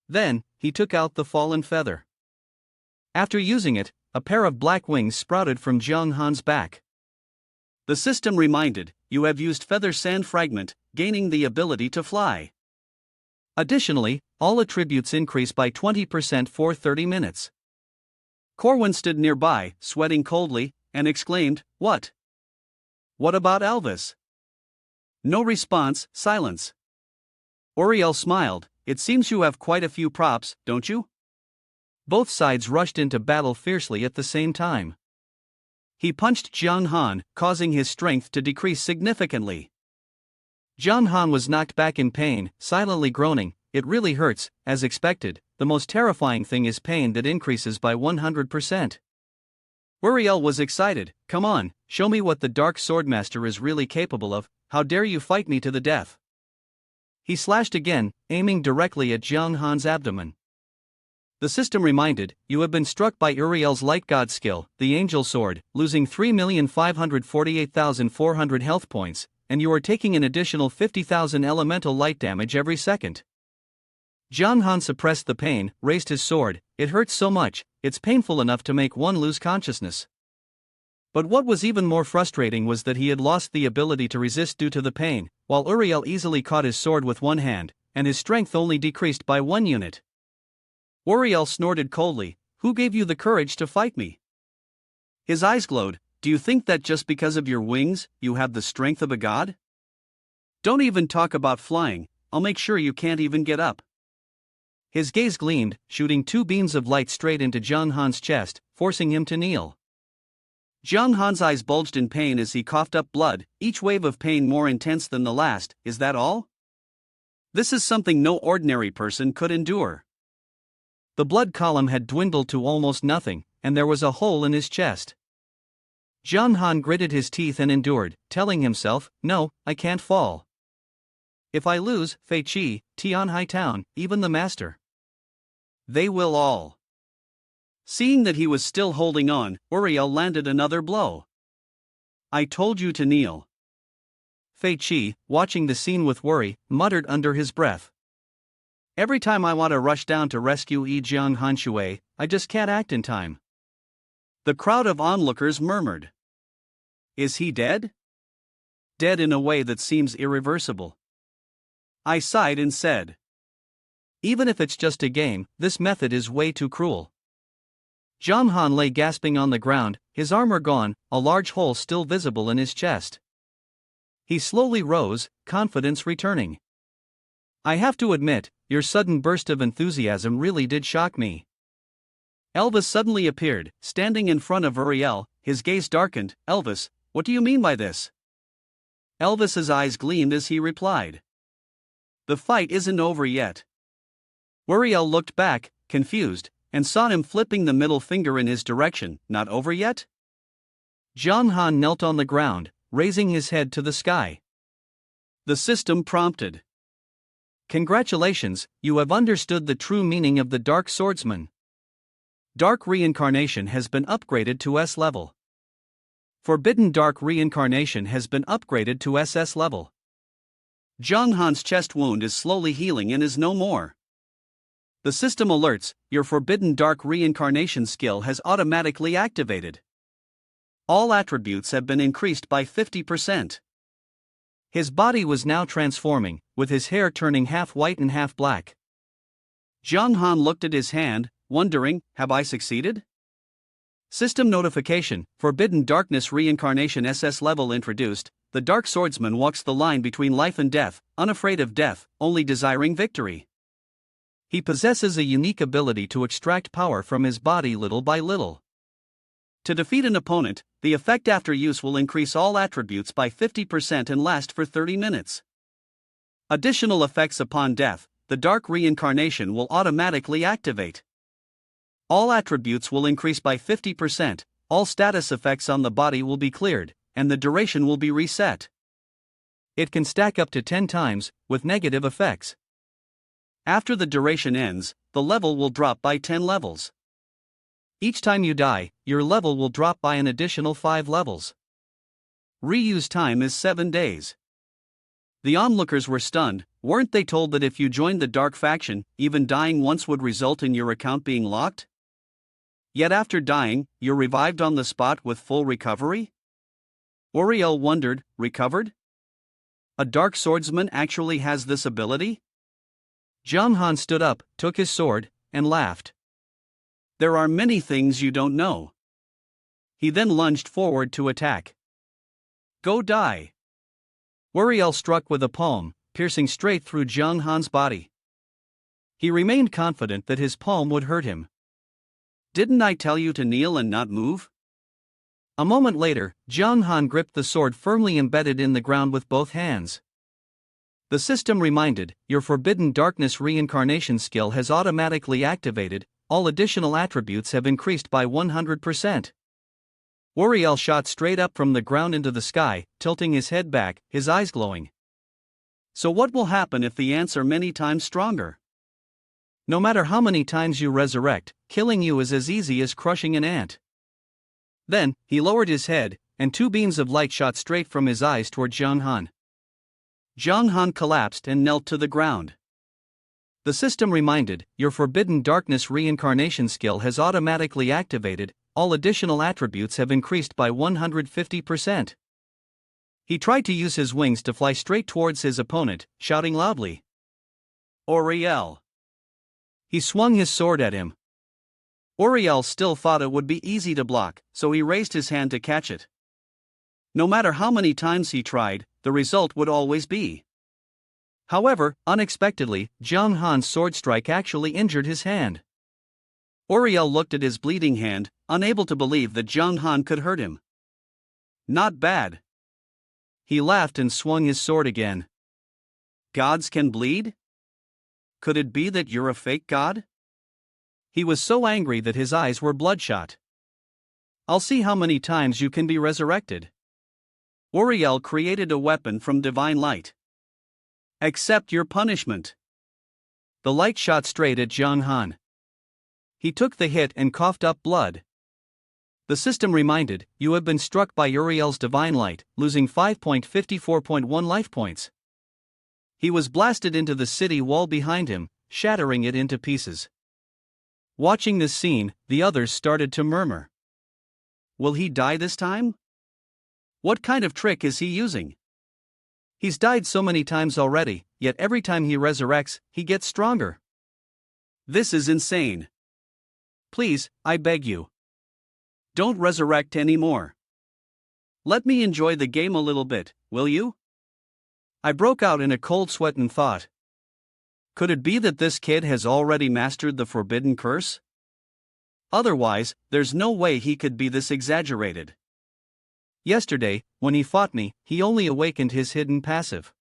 [SPEAKER 1] Then, he took out the fallen feather. After using it, a pair of black wings sprouted from Jiang Han's back. The system reminded, you have used feather sand fragment, gaining the ability to fly. Additionally, all attributes increase by 20% for 30 minutes. Corwin stood nearby, sweating coldly, and exclaimed, What? What about Elvis? No response, silence. Uriel smiled, It seems you have quite a few props, don't you? Both sides rushed into battle fiercely at the same time. He punched Jiang Han, causing his strength to decrease significantly. Jiang Han was knocked back in pain, silently groaning, It really hurts, as expected. The most terrifying thing is pain that increases by 100%. Uriel was excited, Come on, show me what the Dark Swordmaster is really capable of, how dare you fight me to the death? He slashed again, aiming directly at Jiang Han's abdomen. The system reminded, you have been struck by Uriel's light god skill, the Angel Sword, losing 3,548,400 health points, and you are taking an additional 50,000 elemental light damage every second. Jiang Han suppressed the pain, raised his sword, It hurts so much, it's painful enough to make one lose consciousness. But what was even more frustrating was that he had lost the ability to resist due to the pain, while Uriel easily caught his sword with one hand, and his strength only decreased by 1 unit. Uriel snorted coldly, Who gave you the courage to fight me? His eyes glowed, Do you think that just because of your wings, you have the strength of a god? Don't even talk about flying, I'll make sure you can't even get up. His gaze gleamed, shooting 2 beams of light straight into Jiang Han's chest, forcing him to kneel.
[SPEAKER 2] Jiang Han's eyes bulged in pain as he coughed up blood, each wave of pain more intense than the last. Is that all? This is something no ordinary person could endure.
[SPEAKER 1] The blood column had dwindled to almost nothing, and there was a hole in his chest. Jiang Han gritted his teeth and endured, telling himself, "No, I can't fall. If I lose, Fei Qi, Tian Hai Town, even the master.
[SPEAKER 2] They will all." Seeing that he was still holding on, Uriel landed another blow. "I told you to kneel."
[SPEAKER 1] Fei Qi, watching the scene with worry, muttered under his breath. "Every time I want to rush down to rescue Jiang Hanshui, I just can't act in time."
[SPEAKER 2] The crowd of onlookers murmured. "Is he dead?"
[SPEAKER 1] "Dead in a way that seems irreversible."
[SPEAKER 2] I sighed and said,
[SPEAKER 1] "Even if it's just a game, this method is way too cruel." Jiang Han lay gasping on the ground, his armor gone, a large hole still visible in his chest. He slowly rose, confidence returning. "I have to admit, your sudden burst of enthusiasm really did shock me."
[SPEAKER 2] Elvis suddenly appeared, standing in front of Uriel, his gaze darkened. "Elvis, what do you mean by this?" Elvis's eyes gleamed as he replied, "The fight isn't over yet." Uriel looked back, confused, and saw him flipping the middle finger in his direction. "Not over yet?"
[SPEAKER 1] Jiang Han knelt on the ground, raising his head to the sky.
[SPEAKER 2] The system prompted,
[SPEAKER 1] "Congratulations, you have understood the true meaning of the Dark Swordsman. Dark Reincarnation has been upgraded to S level. Forbidden Dark Reincarnation has been upgraded to SS level."
[SPEAKER 2] Jiang Han's chest wound is slowly healing and is no more. The system alerts, your Forbidden Dark Reincarnation skill has automatically activated. All attributes have been increased by 50%.
[SPEAKER 1] His body was now transforming, with his hair turning half white and half black.
[SPEAKER 2] Jiang Han looked at his hand, wondering, have I succeeded?
[SPEAKER 1] System notification, Forbidden Darkness Reincarnation SS level introduced. The Dark Swordsman walks the line between life and death, unafraid of death, only desiring victory. He possesses a unique ability to extract power from his body little by little.
[SPEAKER 2] To defeat an opponent, the effect after use will increase all attributes by 50% and last for 30 minutes. Additional effects upon death, the Dark Reincarnation will automatically activate. All attributes will increase by 50%, all status effects on the body will be cleared, and the duration will be reset.
[SPEAKER 1] It can stack up to 10 times, with negative effects.
[SPEAKER 2] After the duration ends, the level will drop by 10 levels.
[SPEAKER 1] Each time you die, your level will drop by an additional 5 levels.
[SPEAKER 2] Reuse time is 7 days. The onlookers were stunned. Weren't they told that if you joined the Dark Faction, even dying once would result in your account being locked? Yet after dying, you're revived on the spot with full recovery? Uriel wondered, recovered? A Dark Swordsman actually has this ability?
[SPEAKER 1] Jiang Han stood up, took his sword, and laughed.
[SPEAKER 2] There are many things you don't know. He then lunged forward to attack. Go die.
[SPEAKER 1] Uriel struck with a palm, piercing straight through Jiang Han's body. He remained confident that his palm would hurt him.
[SPEAKER 2] Didn't I tell you to kneel and not move?
[SPEAKER 1] A moment later, Jiang Han gripped the sword firmly embedded in the ground with both hands. The system reminded, your Forbidden Darkness Reincarnation skill has automatically activated, all additional attributes have increased by 100%. Uriel shot straight up from the ground into the sky, tilting his head back, his eyes glowing.
[SPEAKER 2] So what will happen if the ants are many times stronger?
[SPEAKER 1] No matter how many times you resurrect, killing you is as easy as crushing an ant. Then, he lowered his head, and 2 beams of light shot straight from his eyes toward Jiang Han.
[SPEAKER 2] Jiang Han collapsed and knelt to the ground.
[SPEAKER 1] The system reminded, your Forbidden Darkness Reincarnation skill has automatically activated, all additional attributes have increased by 150%. He tried to use his wings to fly straight towards his opponent, shouting loudly,
[SPEAKER 2] Uriel.
[SPEAKER 1] He swung his sword at him.
[SPEAKER 2] Uriel still thought it would be easy to block, so he raised his hand to catch it. No matter how many times he tried, the result would always be.
[SPEAKER 1] However, unexpectedly, Jiang Han's sword strike actually injured his hand.
[SPEAKER 2] Uriel looked at his bleeding hand, unable to believe that Zhang Han could hurt him. Not bad. He laughed and swung his sword again. Gods can bleed? Could it be that you're a fake god? He was so angry that his eyes were bloodshot. I'll see how many times you can be resurrected. Uriel created a weapon from divine light. Accept your punishment. The light shot straight at Zhang Han. He took the hit and coughed up blood. The system reminded, you have been struck by Uriel's divine light, losing 5.54.1 life points. He was blasted into the city wall behind him, shattering it into pieces. Watching this scene, the others started to murmur. Will he die this time? What kind of trick is he using? He's died so many times already, yet every time he resurrects, he gets stronger. This is insane. Please, I beg you. Don't resurrect anymore. Let me enjoy the game a little bit, will you? I broke out in a cold sweat and thought. Could it be that this kid has already mastered the forbidden curse? Otherwise, there's no way he could be this exaggerated. Yesterday, when he fought me, he only awakened his hidden passive.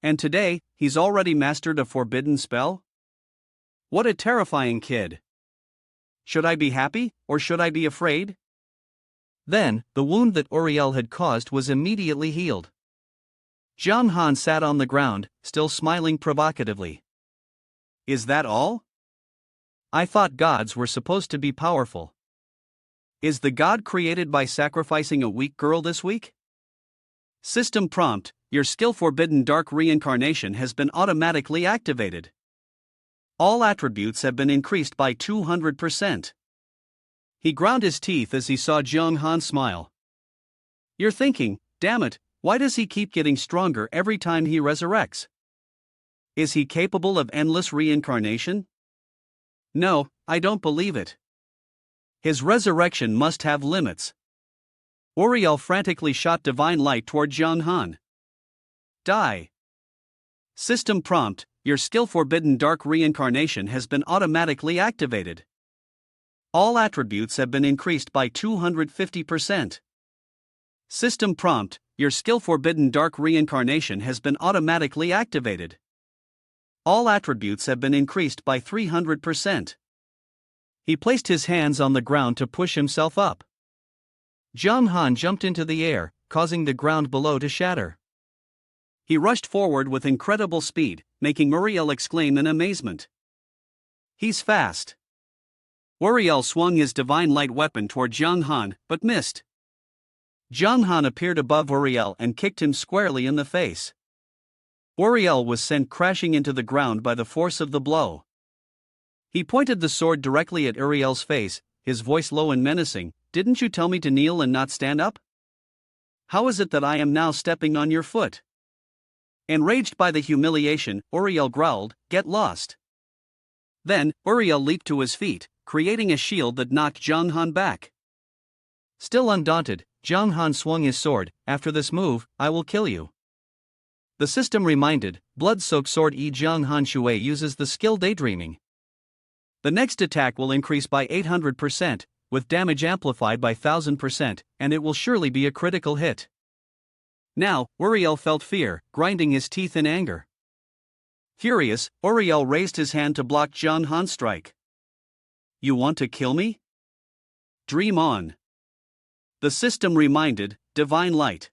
[SPEAKER 2] And today, he's already mastered a forbidden spell? What a terrifying kid. Should I be happy, or should I be afraid? Then, the wound that Uriel had caused was immediately healed. Zhang Han sat on the ground, still smiling provocatively. Is that all? I thought gods were supposed to be powerful. Is the god created by sacrificing a weak girl this week? System prompt, your skill forbidden dark reincarnation has been automatically activated. All attributes have been increased by 200%. He ground his teeth as he saw Zhang Han smile. You're thinking, damn it, why does he keep getting stronger every time he resurrects? Is he capable of endless reincarnation? No, I don't believe it. His resurrection must have limits. Uriel frantically shot divine light toward Zhang Han. Die. System prompt, your skill forbidden dark reincarnation has been automatically activated. All attributes have been increased by 250%. System prompt, your skill forbidden dark reincarnation has been automatically activated. All attributes have been increased by 300%. He placed his hands on the ground to push himself up. Zhang Han jumped into the air, causing the ground below to shatter. He rushed forward with incredible speed, making Uriel exclaim in amazement. He's fast. Uriel swung his divine light weapon toward Zhang Han, but missed. Zhang Han appeared above Uriel and kicked him squarely in the face. Uriel was sent crashing into the ground by the force of the blow. He pointed the sword directly at Uriel's face, his voice low and menacing. Didn't you tell me to kneel and not stand up? How is it that I am now stepping on your foot? Enraged by the humiliation, Uriel growled, get lost. Then, Uriel leaped to his feet, creating a shield that knocked Zhang Han back. Still undaunted, Zhang Han swung his sword. After this move, I will kill you. The system reminded, blood-soaked sword Zhang Han Shui uses the skill daydreaming. The next attack will increase by 800%, with damage amplified by 1000%, and it will surely be a critical hit. Now, Uriel felt fear, grinding his teeth in anger. Furious, Uriel raised his hand to block Zhang Han's strike. You want to kill me? Dream on. The system reminded, divine light.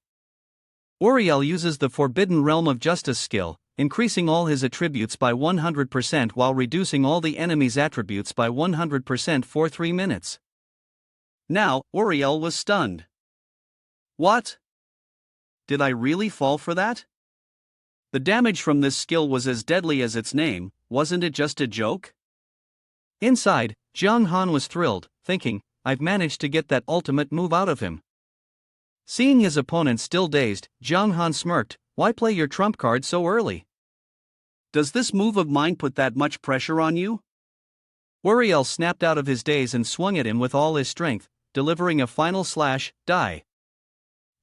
[SPEAKER 2] Uriel uses the Forbidden Realm of Justice skill, increasing all his attributes by 100% while reducing all the enemy's attributes by 100% for 3 minutes. Now, Uriel was stunned. What? Did I really fall for that? The damage from this skill was as deadly as its name, wasn't it just a joke? Inside, Zhang Han was thrilled, thinking, I've managed to get that ultimate move out of him. Seeing his opponent still dazed, Zhang Han smirked, why play your trump card so early? Does this move of mine put that much pressure on you? Uriel snapped out of his daze and swung at him with all his strength, delivering a final slash, die.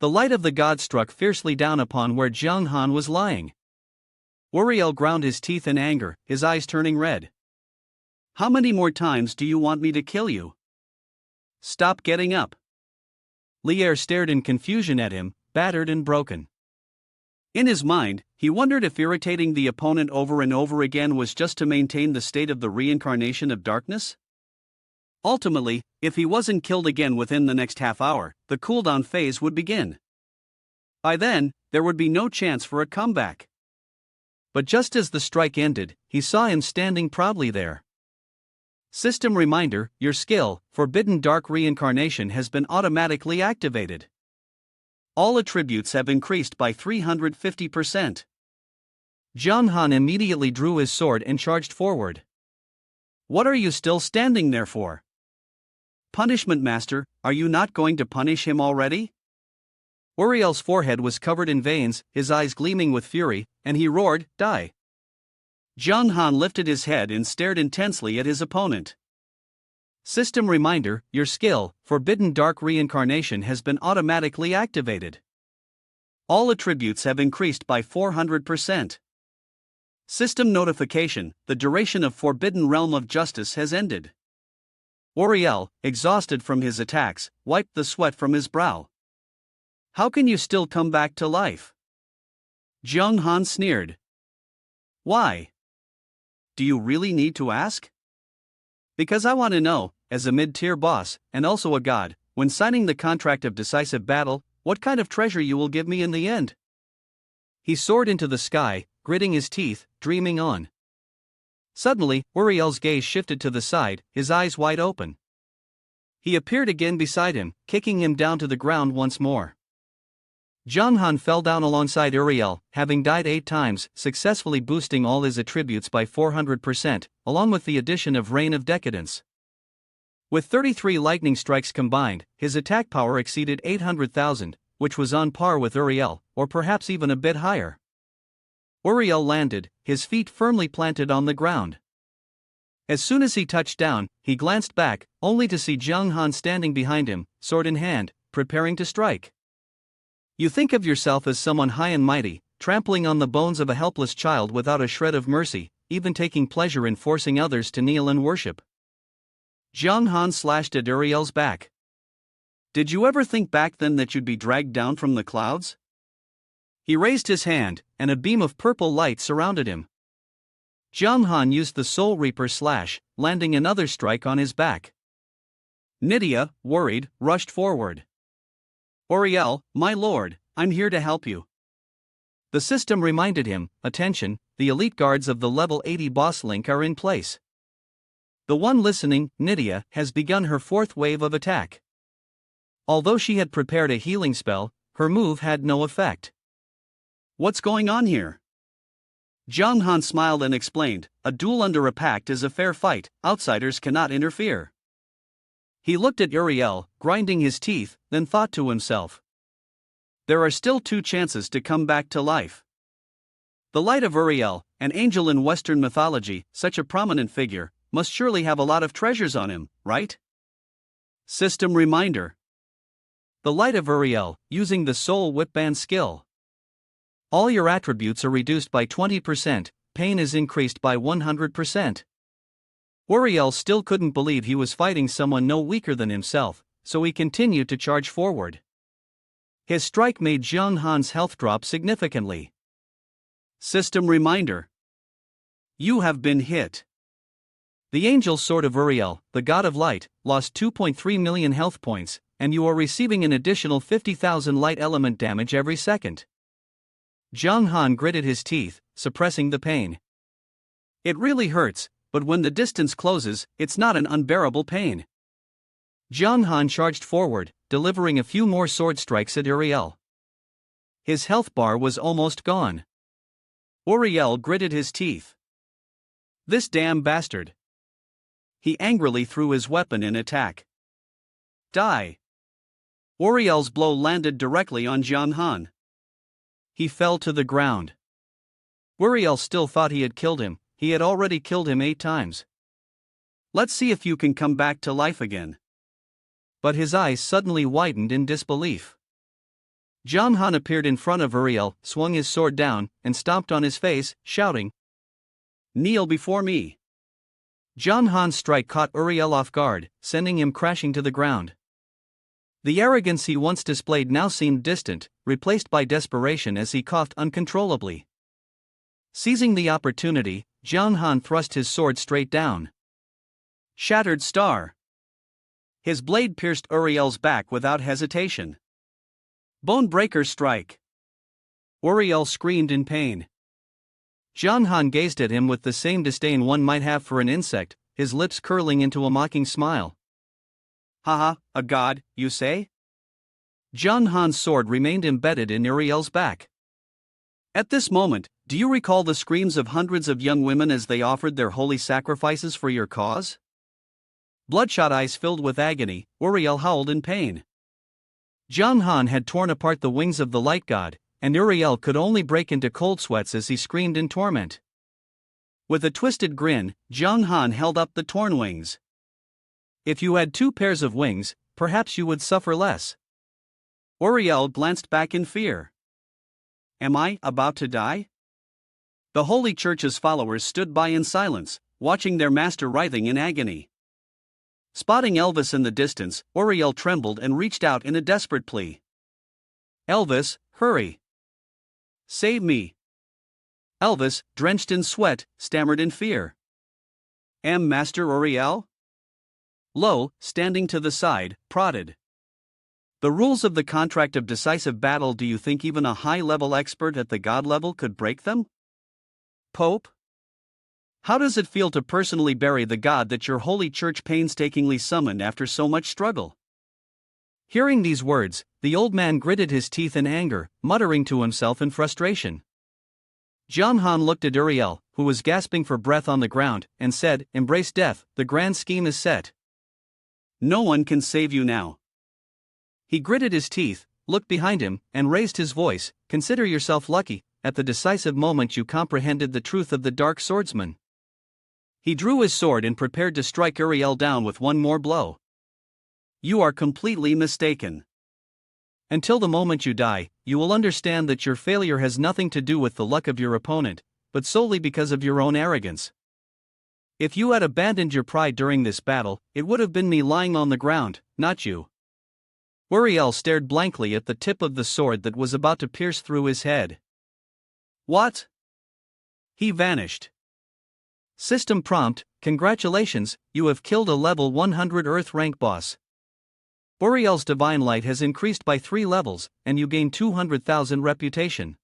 [SPEAKER 2] The light of the god struck fiercely down upon where Zhang Han was lying. Uriel ground his teeth in anger, his eyes turning red. How many more times do you want me to kill you? Stop getting up.
[SPEAKER 1] Lier stared in confusion at him, battered and broken.
[SPEAKER 2] In his mind, he wondered if irritating the opponent over and over again was just to maintain the state of the reincarnation of darkness. Ultimately, if he wasn't killed again within the next half hour, the cooldown phase would begin. By then, there would be no chance for a comeback.
[SPEAKER 1] But just as the strike ended, he saw him standing proudly there.
[SPEAKER 2] System reminder: your skill, Forbidden Dark Reincarnation, has been automatically activated. All attributes have increased by 350%.
[SPEAKER 1] Jiang Han immediately drew his sword and charged forward.
[SPEAKER 2] What are you still standing there for? Punishment Master, are you not going to punish him already?
[SPEAKER 1] Uriel's forehead was covered in veins, his eyes gleaming with fury, and he roared, "Die!"
[SPEAKER 2] Jiang Han lifted his head and stared intensely at his opponent.
[SPEAKER 1] System reminder: your skill, Forbidden Dark Reincarnation, has been automatically activated.
[SPEAKER 2] All attributes have increased by 400%. System notification: the duration of Forbidden Realm of Justice has ended. Uriel, exhausted from his attacks, wiped the sweat from his brow. How can you still come back to life? Jiang Han sneered. Why? Do you really need to ask?
[SPEAKER 1] Because I want to know, as a mid-tier boss, and also a god, when signing the contract of decisive battle, what kind of treasure you will give me in the end. He soared into the sky, gritting his teeth, dreaming on. Suddenly, Uriel's gaze shifted to the side, his eyes wide open. He appeared again beside him, kicking him down to the ground once more. Jiang Han fell down alongside Uriel, having died 8 times, successfully boosting all his attributes by 400%, along with the addition of Reign of Decadence. With 33 lightning strikes combined, his attack power exceeded 800,000, which was on par with Uriel, or perhaps even a bit higher. Uriel landed, his feet firmly planted on the ground. As soon as he touched down, he glanced back, only to see Jiang Han standing behind him, sword in hand, preparing to strike. You think of yourself as someone high and mighty, trampling on the bones of a helpless child without a shred of mercy, even taking pleasure in forcing others to kneel and worship. Jiang Han slashed at Uriel's back. Did you ever think back then that you'd be dragged down from the clouds? He raised his hand, and a beam of purple light surrounded him. Jiang Han used the Soul Reaper slash, landing another strike on his back. Nydia, worried, rushed forward. Uriel, my lord, I'm here to help you. The system reminded him, attention, the elite guards of the level 80 boss link are in place. The one listening, Nydia, has begun her 4th wave of attack. Although she had prepared a healing spell, her move had no effect. What's going on here? Jiang Han smiled and explained, a duel under a pact is a fair fight, outsiders cannot interfere. He looked at Uriel, grinding his teeth, then thought to himself. There are still 2 chances to come back to life. The light of Uriel, an angel in Western mythology, such a prominent figure, must surely have a lot of treasures on him, right? System reminder. The light of Uriel, using the Soul Whipband skill. All your attributes are reduced by 20%, pain is increased by 100%. Uriel still couldn't believe he was fighting someone no weaker than himself, so he continued to charge forward. His strike made Jiang Han's health drop significantly. System reminder. You have been hit. The angel sword of Uriel, the god of light, lost 2.3 million health points, and you are receiving an additional 50,000 light element damage every second. Jiang Han gritted his teeth, suppressing the pain. It really hurts, but when the distance closes, it's not an unbearable pain. Jiang Han charged forward, delivering a few more sword strikes at Uriel. His health bar was almost gone. Uriel gritted his teeth. This damn bastard. He angrily threw his weapon in attack. Die. Uriel's blow landed directly on Jiang Han. He fell to the ground. Uriel still thought he had killed him, he had already killed him 8 times. Let's see if you can come back to life again. But his eyes suddenly widened in disbelief. Jiang Han appeared in front of Uriel, swung his sword down, and stomped on his face, shouting, Kneel before me. John Han's strike caught Uriel off guard, sending him crashing to the ground. The arrogance he once displayed now seemed distant, replaced by desperation as he coughed uncontrollably. Seizing the opportunity, John Han thrust his sword straight down. Shattered star. His blade pierced Uriel's back without hesitation. Bone-breaker strike. Uriel screamed in pain. John Han gazed at him with the same disdain one might have for an insect, his lips curling into a mocking smile. Haha, a god, you say? John Han's sword remained embedded in Uriel's back. At this moment, do you recall the screams of hundreds of young women as they offered their holy sacrifices for your cause? Bloodshot eyes filled with agony, Uriel howled in pain. John Han had torn apart the wings of the light god, and Uriel could only break into cold sweats as he screamed in torment. With a twisted grin, John Han held up the torn wings. If you had 2 pairs of wings, perhaps you would suffer less. Uriel glanced back in fear. Am I about to die? The Holy Church's followers stood by in silence, watching their master writhing in agony. Spotting Elvis in the distance, Uriel trembled and reached out in a desperate plea. Elvis, hurry! Save me! Elvis, drenched in sweat, stammered in fear. Am Master Uriel? Lo, standing to the side, prodded. The rules of the contract of decisive battle, do you think even a high-level expert at the god level could break them? Pope? How does it feel to personally bury the god that your holy church painstakingly summoned after so much struggle? Hearing these words, the old man gritted his teeth in anger, muttering to himself in frustration. John Han looked at Uriel, who was gasping for breath on the ground, and said, "Embrace death, the grand scheme is set. No one can save you now." He gritted his teeth, looked behind him, and raised his voice, "Consider yourself lucky, at the decisive moment you comprehended the truth of the dark swordsman." He drew his sword and prepared to strike Uriel down with one more blow. You are completely mistaken. Until the moment you die, you will understand that your failure has nothing to do with the luck of your opponent, but solely because of your own arrogance. If you had abandoned your pride during this battle, it would have been me lying on the ground, not you. Uriel stared blankly at the tip of the sword that was about to pierce through his head. What? He vanished. System prompt: Congratulations, you have killed a level 100 Earth rank boss. Uriel's divine light has increased by 3 levels, and you gain 200,000 reputation.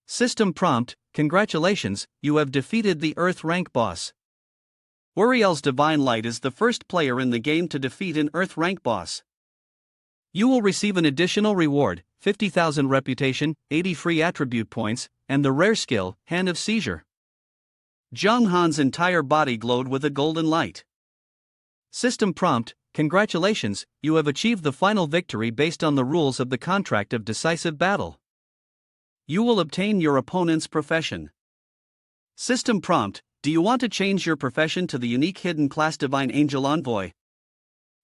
[SPEAKER 1] System prompt: Congratulations, you have defeated the Earth rank boss. Uriel's divine light is the first player in the game to defeat an Earth rank boss. You will receive an additional reward, 50,000 reputation, 80 free attribute points, and the rare skill, Hand of Seizure. John Han's entire body glowed with a golden light. System prompt: Congratulations, you have achieved the final victory based on the rules of the contract of decisive battle. You will obtain your opponent's profession. System prompt: Do you want to change your profession to the unique hidden class Divine Angel Envoy?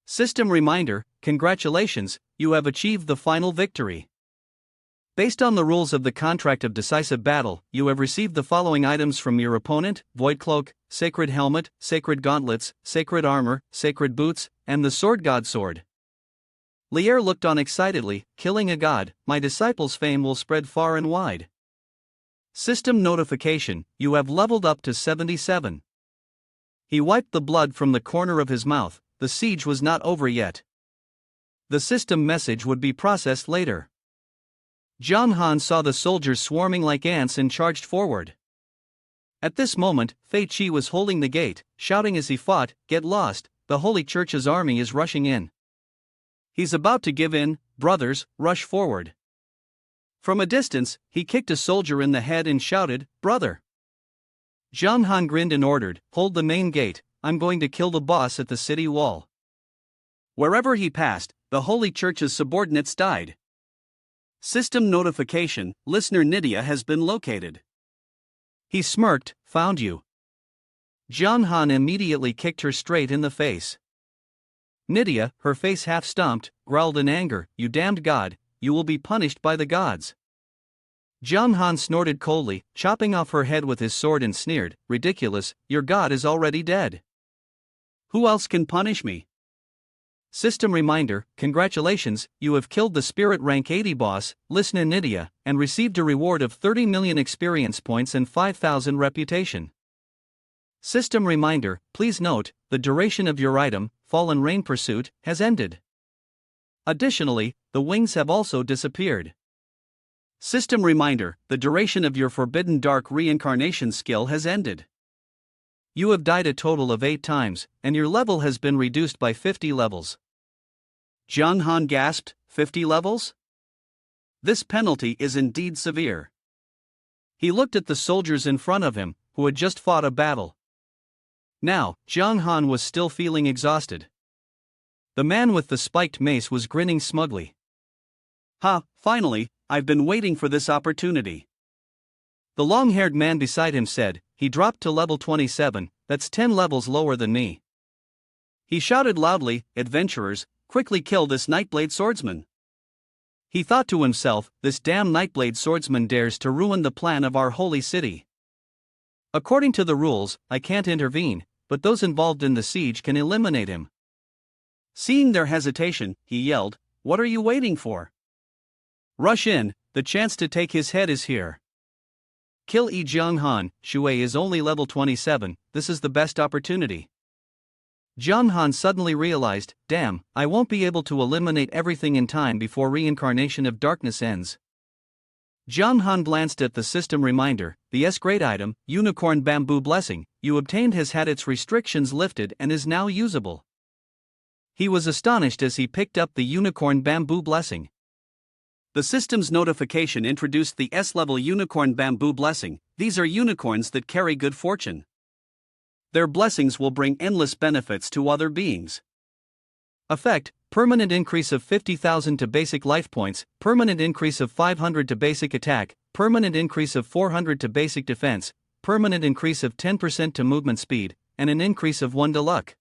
[SPEAKER 1] System reminder: Congratulations, you have achieved the final victory. Based on the rules of the contract of decisive battle, you have received the following items from your opponent: Void Cloak, Sacred Helmet, Sacred Gauntlets, Sacred Armor, Sacred Boots, and the Sword God Sword. Lier looked on excitedly. Killing a god, my disciple's fame will spread far and wide. System notification: You have leveled up to 77. He wiped the blood from the corner of his mouth. The siege was not over yet. The system message would be processed later. John Han saw the soldiers swarming like ants and charged forward. At this moment, Fei Qi was holding the gate, shouting as he fought, "Get lost, the Holy Church's army is rushing in. He's about to give in, brothers, rush forward." From a distance, he kicked a soldier in the head and shouted, "Brother!" John Han grinned and ordered, "Hold the main gate, I'm going to kill the boss at the city wall." Wherever he passed, the Holy Church's subordinates died. System notification: Listener Nydia has been located. He smirked, "Found you." John Han immediately kicked her straight in the face. Nydia, her face half stomped, growled in anger, "You damned god, you will be punished by the gods." Jiang Han snorted coldly, chopping off her head with his sword and sneered, "Ridiculous, your god is already dead.
[SPEAKER 2] Who else can punish me?"
[SPEAKER 1] System reminder, congratulations, you have killed the spirit rank 80 boss, Lisna Nidya, and received a reward of 30 million experience points and 5,000 reputation. System reminder, please note, the duration of your item, Fallen Rain Pursuit, has ended. Additionally, the wings have also disappeared.
[SPEAKER 2] System reminder, the duration of your Forbidden Dark Reincarnation skill has ended.
[SPEAKER 1] You have died a total of 8 times, and your level has been reduced by 50 levels.
[SPEAKER 2] Jiang Han gasped, 50 levels? This penalty is indeed severe.
[SPEAKER 1] He looked at the soldiers in front of him, who had just fought a battle. Now, Jiang Han was still feeling exhausted. The man with the spiked mace was grinning smugly.
[SPEAKER 2] "Ha, finally, I've been waiting for this opportunity."
[SPEAKER 1] The long-haired man beside him said, "He dropped to level 27, that's 10 levels lower than me."
[SPEAKER 2] He shouted loudly, "Adventurers, quickly kill this Nightblade swordsman."
[SPEAKER 1] He thought to himself, "This damn Nightblade swordsman dares to ruin the plan of our holy city. According to the rules, I can't intervene, but those involved in the siege can eliminate him."
[SPEAKER 2] Seeing their hesitation, he yelled, "What are you waiting for?
[SPEAKER 1] Rush in, the chance to take his head is here. Kill Jiang Han, Shui is only level 27, this is the best opportunity." Jiang Han suddenly realized, "Damn, I won't be able to eliminate everything in time before Reincarnation of Darkness ends." Jiang Han glanced at the system reminder, the S-grade item, Unicorn Bamboo Blessing, you obtained has had its restrictions lifted and is now usable. He was astonished as he picked up the Unicorn Bamboo Blessing.
[SPEAKER 2] The system's notification introduced the S-level Unicorn Bamboo Blessing. These are unicorns that carry good fortune. Their blessings will bring endless benefits to other beings.
[SPEAKER 1] Effect, permanent increase of 50,000 to basic life points, permanent increase of 500 to basic attack, permanent increase of 400 to basic defense, permanent increase of 10% to movement speed, and an increase of 1 to luck.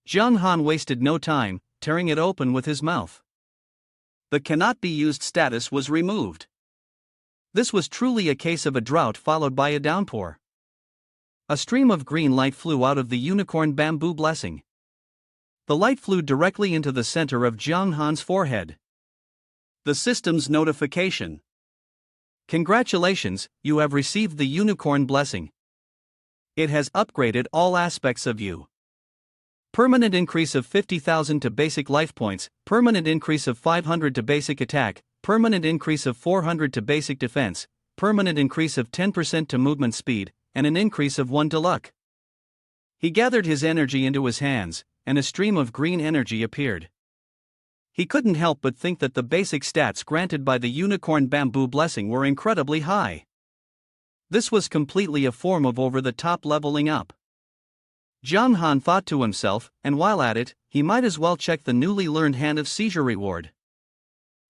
[SPEAKER 1] Jiang Han wasted no time, tearing it open with his mouth.
[SPEAKER 2] The cannot be used status was removed.
[SPEAKER 1] This was truly a case of a drought followed by a downpour. A stream of green light flew out of the Unicorn Bamboo Blessing. The light flew directly into the center of Jiang Han's forehead.
[SPEAKER 2] The system's notification.
[SPEAKER 1] Congratulations, you have received the Unicorn Blessing. It has upgraded all aspects of you. Permanent increase of 50,000 to basic life points, permanent increase of 500 to basic attack, permanent increase of 400 to basic defense, permanent increase of 10% to movement speed, and an increase of 1 to luck. He gathered his energy into his hands, and a stream of green energy appeared. He couldn't help but think that the basic stats granted by the Unicorn Bamboo Blessing were incredibly high. This was completely a form of over-the-top leveling up. Jiang Han thought to himself, and while at it, he might as well check the newly learned Hand of Seizure reward.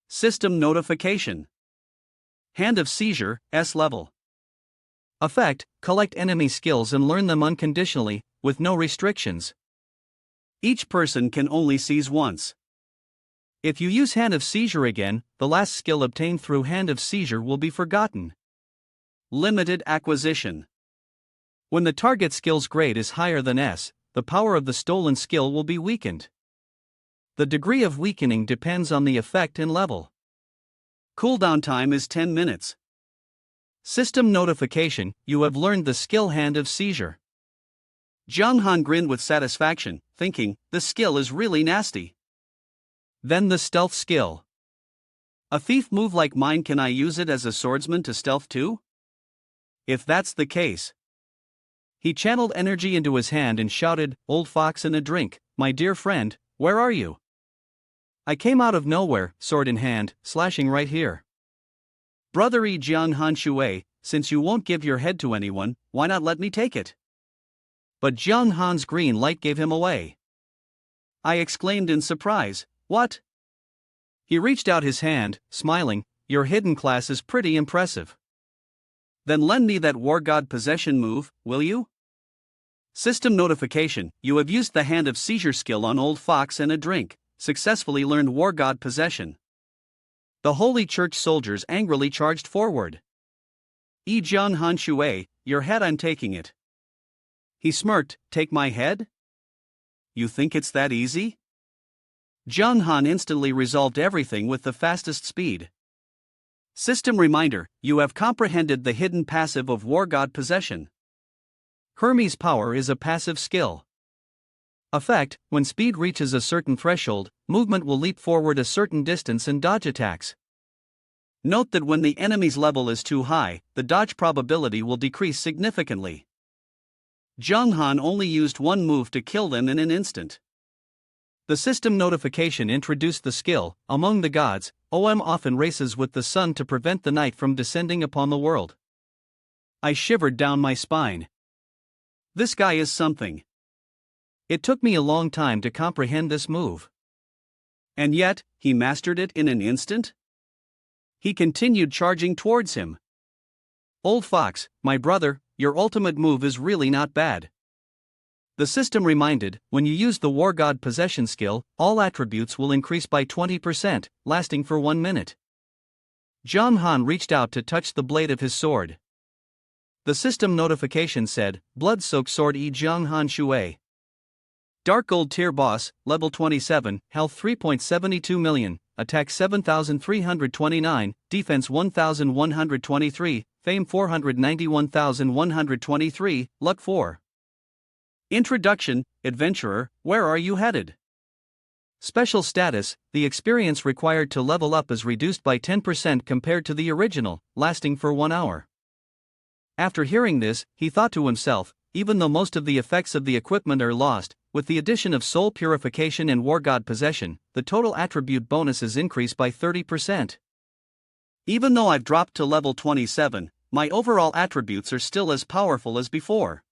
[SPEAKER 2] System notification. Hand of Seizure, S level.
[SPEAKER 1] Effect, collect enemy skills and learn them unconditionally, with no restrictions.
[SPEAKER 2] Each person can only seize once.
[SPEAKER 1] If you use Hand of Seizure again, the last skill obtained through Hand of Seizure will be forgotten.
[SPEAKER 2] Limited acquisition.
[SPEAKER 1] When the target skill's grade is higher than S, the power of the stolen skill will be weakened. The degree of weakening depends on the effect and level.
[SPEAKER 2] Cooldown time is 10 minutes.
[SPEAKER 1] System notification, you have learned the skill Hand of Seizure.
[SPEAKER 2] Jiang Han grinned with satisfaction, thinking, the skill is really nasty.
[SPEAKER 1] Then the stealth skill.
[SPEAKER 2] A thief move like mine, can I use it as a swordsman to stealth too?
[SPEAKER 1] If that's the case. He channeled energy into his hand and shouted, "Old fox and a drink, my dear friend, where are you?" "I came out of nowhere, sword in hand, slashing right here."
[SPEAKER 2] "Brother Jiang Han Shui, since you won't give your head to anyone, why not let me take it?"
[SPEAKER 1] But Jiang Han's green light gave him away.
[SPEAKER 2] I exclaimed in surprise, "What?"
[SPEAKER 1] He reached out his hand, smiling, "Your hidden class is pretty impressive."
[SPEAKER 2] "Then lend me that War God Possession move, will you?" System notification, you have used the Hand of Seizure skill on Old Fox and a drink, successfully learned War God Possession. The Holy Church soldiers angrily charged forward. "Yi Jiang Han Shui, your head, I'm taking it." He smirked. "Take my head? You think it's that easy?" Jiang Han instantly resolved everything with the fastest speed. System reminder: you have comprehended the hidden passive of War God Possession. Hermes' power is a passive skill. Effect: when speed reaches a certain threshold, movement will leap forward a certain distance and dodge attacks. Note that when the enemy's level is too high, the dodge probability will decrease significantly. Jiang Han only used one move to kill them in an instant. The system notification introduced the skill, Among the Gods, OM often races with the sun to prevent the night from descending upon the world. I shivered down my spine. This guy is something. It took me a long time to comprehend this move. And yet, he mastered it in an instant? He continued charging towards him. "Old fox, my brother, your ultimate move is really not bad." The system reminded, when you use the War God Possession skill, all attributes will increase by 20%, lasting for 1 minute. Jiang Han reached out to touch the blade of his sword. The system notification said, Blood-soaked sword Yi Jiang Han Shui. Dark Gold Tier Boss, Level 27, Health 3.72 million, Attack 7,329, Defense 1,123, Fame 491,123, Luck 4. Introduction: Adventurer, where are you headed? Special status: the experience required to level up is reduced by 10% compared to the original, lasting for 1 hour. After hearing this, he thought to himself, even though most of the effects of the equipment are lost, with the addition of soul purification and War God Possession, the total attribute bonuses increase by 30%. Even though I've dropped to level 27, my overall attributes are still as powerful as before.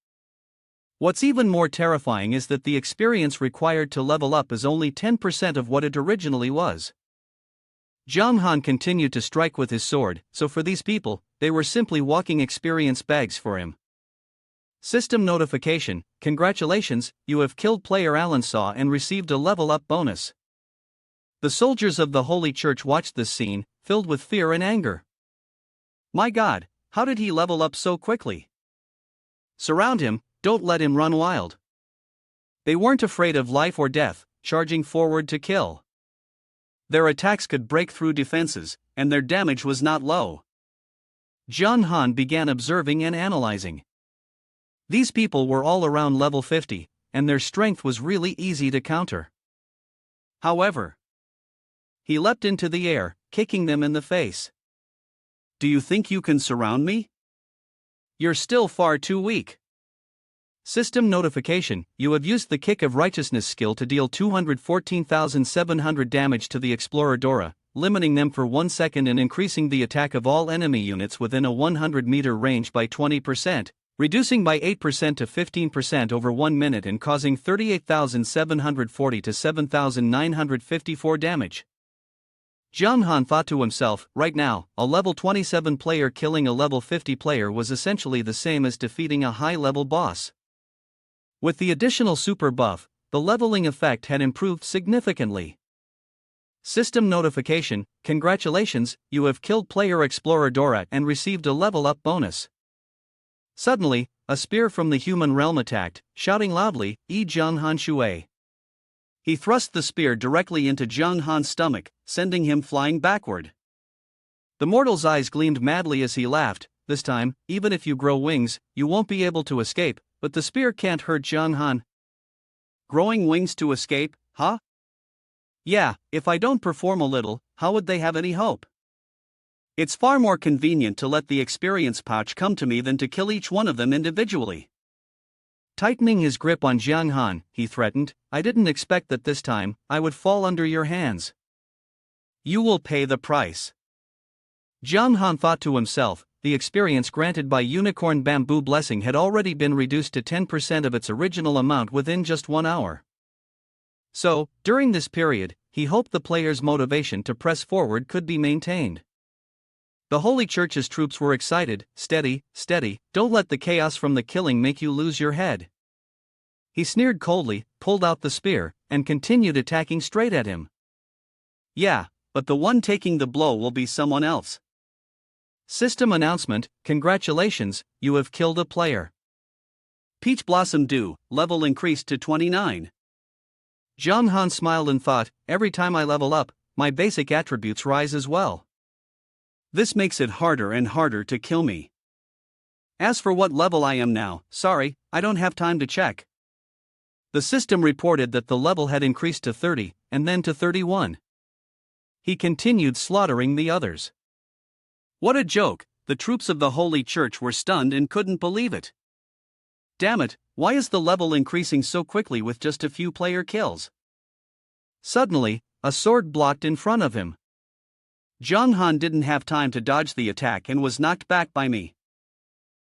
[SPEAKER 2] What's even more terrifying is that the experience required to level up is only 10% of what it originally was. Jiang Han continued to strike with his sword, so for these people, they were simply walking experience bags for him. System notification: congratulations, you have killed player Alan Saw and received a level up bonus. The soldiers of the Holy Church watched this scene, filled with fear and anger. My God, how did he level up so quickly? Surround him, don't let him run wild. They weren't afraid of life or death, charging forward to kill. Their attacks could break through defenses, and their damage was not low. Jiang Han began observing and analyzing. These people were all around level 50, and their strength was really easy to counter. However, he leapt into the air, kicking them in the face. Do you think you can surround me? You're still far too weak. System notification: you have used the Kick of Righteousness skill to deal 214,700 damage to the Exploradora, limiting them for 1 second and increasing the attack of all enemy units within a 100-meter range by 20%, reducing by 8% to 15% over 1 minute and causing 38,740 to 7,954 damage. Jiang Han thought to himself, right now, a level 27 player killing a level 50 player was essentially the same as defeating a high-level boss. With the additional super buff, the leveling effect had improved significantly. System notification: congratulations, you have killed player Exploradora and received a level up bonus. Suddenly, a spear from the human realm attacked, shouting loudly, Yi Jiang Han Shui. He thrust the spear directly into Jiang Han's stomach, sending him flying backward. The mortal's eyes gleamed madly as he laughed. This time, even if you grow wings, you won't be able to escape, but the spear can't hurt Jiang Han. Growing wings to escape, huh? Yeah, if I don't perform a little, how would they have any hope? It's far more convenient to let the experience pouch come to me than to kill each one of them individually. Tightening his grip on Jiang Han, he threatened, I didn't expect that this time, I would fall under your hands. You will pay the price. Jiang Han thought to himself, the experience granted by Unicorn Bamboo Blessing had already been reduced to 10% of its original amount within just 1 hour. So, during this period, he hoped the player's motivation to press forward could be maintained. The Holy Church's troops were excited. Steady, steady, don't let the chaos from the killing make you lose your head. He sneered coldly, pulled out the spear, and continued attacking straight at him. Yeah, but the one taking the blow will be someone else.
[SPEAKER 1] System announcement: congratulations, you have killed a player.
[SPEAKER 2] Peach Blossom Dew, level increased to 29.
[SPEAKER 1] Jong Han smiled and thought, every time I level up, my basic attributes rise as well.
[SPEAKER 2] This makes it harder and harder to kill me. As for what level I am now, sorry, I don't have time to check.
[SPEAKER 1] The system reported that the level had increased to 30, and then to 31. He continued slaughtering the others.
[SPEAKER 2] What a joke, the troops of the Holy Church were stunned and couldn't believe it. Damn it, why is the level increasing so quickly with just a few player kills?
[SPEAKER 1] Suddenly, a sword blocked in front of him.
[SPEAKER 2] Jong Han didn't have time to dodge the attack and was knocked back by me.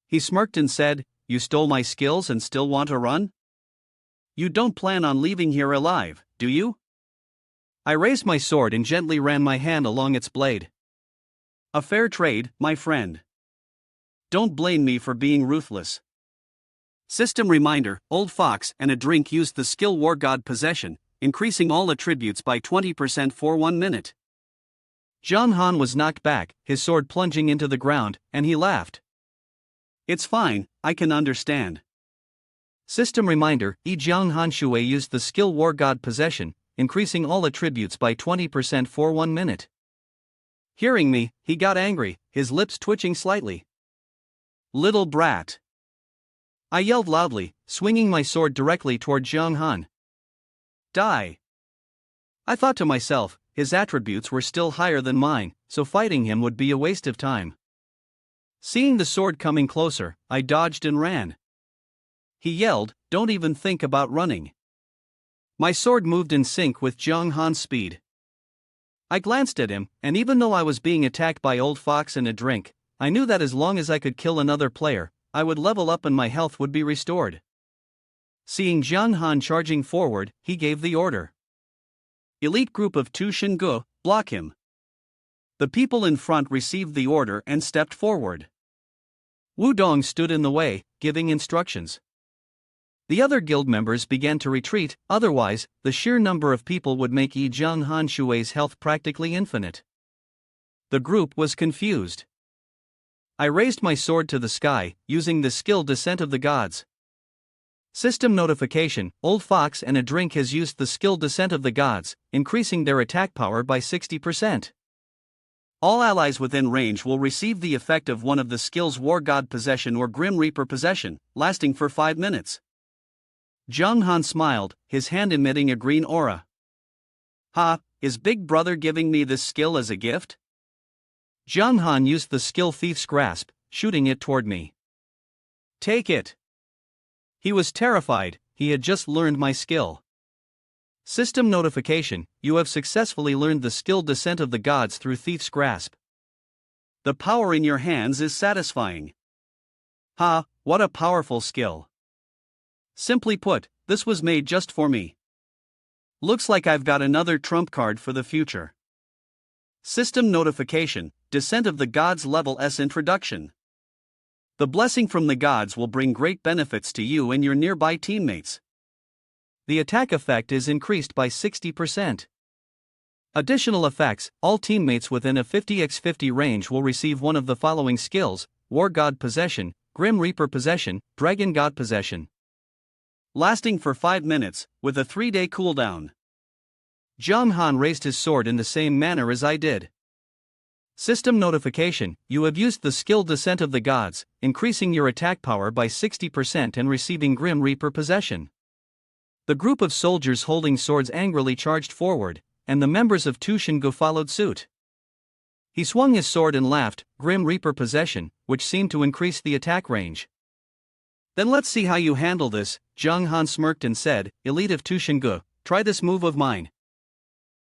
[SPEAKER 1] He smirked and said, "You stole my skills and still want to run?
[SPEAKER 2] You don't plan on leaving here alive, do you?"
[SPEAKER 1] I raised my sword and gently ran my hand along its blade.
[SPEAKER 2] A fair trade, my friend. Don't blame me for being ruthless. System reminder: Old Fox and a drink used the skill War God Possession, increasing all attributes by 20% for 1 minute.
[SPEAKER 1] Jong Han was knocked back, his sword plunging into the ground, and he laughed.
[SPEAKER 2] It's fine, I can understand.
[SPEAKER 1] System reminder: Jong Han Shui used the skill War God Possession, increasing all attributes by 20% for 1 minute.
[SPEAKER 2] Hearing me, he got angry, his lips twitching slightly. Little brat.
[SPEAKER 1] I yelled loudly, swinging my sword directly toward Jong Han.
[SPEAKER 2] Die.
[SPEAKER 1] I thought to myself, his attributes were still higher than mine, so fighting him would be a waste of time. Seeing the sword coming closer, I dodged and ran. He yelled, "Don't even think about running." My sword moved in sync with Jong Han's speed. I glanced at him, and even though I was being attacked by Old Fox and a drink, I knew that as long as I could kill another player, I would level up and my health would be restored. Seeing Jong Han charging forward, he gave the order.
[SPEAKER 2] Elite group of Tu Shingu, block him. The people in front received the order and stepped forward.
[SPEAKER 1] Wu Dong stood in the way, giving instructions. The other guild members began to retreat, otherwise, the sheer number of people would make Jong Han Shui's health practically infinite. The group was confused. I raised my sword to the sky, using the skill Descent of the Gods. System notification: Old Fox and a drink has used the skill Descent of the Gods, increasing their attack power by 60%.
[SPEAKER 2] All allies within range will receive the effect of one of the skills War God Possession or Grim Reaper Possession, lasting for 5 minutes.
[SPEAKER 1] Jong Han smiled, his hand emitting a green aura.
[SPEAKER 2] Ha, is Big Brother giving me this skill as a gift?
[SPEAKER 1] Jong Han used the skill Thief's Grasp, shooting it toward me.
[SPEAKER 2] Take it.
[SPEAKER 1] He was terrified, he had just learned my skill. System notification: you have successfully learned the skill Descent of the Gods through Thief's Grasp.
[SPEAKER 2] The power in your hands is satisfying. Ha, what a powerful skill. Simply put, this was made just for me. Looks like I've got another trump card for the future. System notification: Descent of the Gods Level S Introduction. The blessing from the gods will bring great benefits to you and your nearby teammates.
[SPEAKER 1] The attack effect is increased by 60%. Additional effects: all teammates within a 50x50 range will receive one of the following skills: War God Possession, Grim Reaper Possession, Dragon God Possession. Lasting for 5 minutes, with a 3-day cooldown. Jong Han raised his sword in the same manner as I did. System notification: you have used the skill Descent of the Gods, increasing your attack power by 60% and receiving Grim Reaper Possession. The group of soldiers holding swords angrily charged forward, and the members of Tu Shingu followed suit. He swung his sword and laughed, Grim Reaper Possession, which seemed to increase the attack range. Then let's see how you handle this, Jong Han smirked and said, Elite of Tu Shingu, try this move of mine.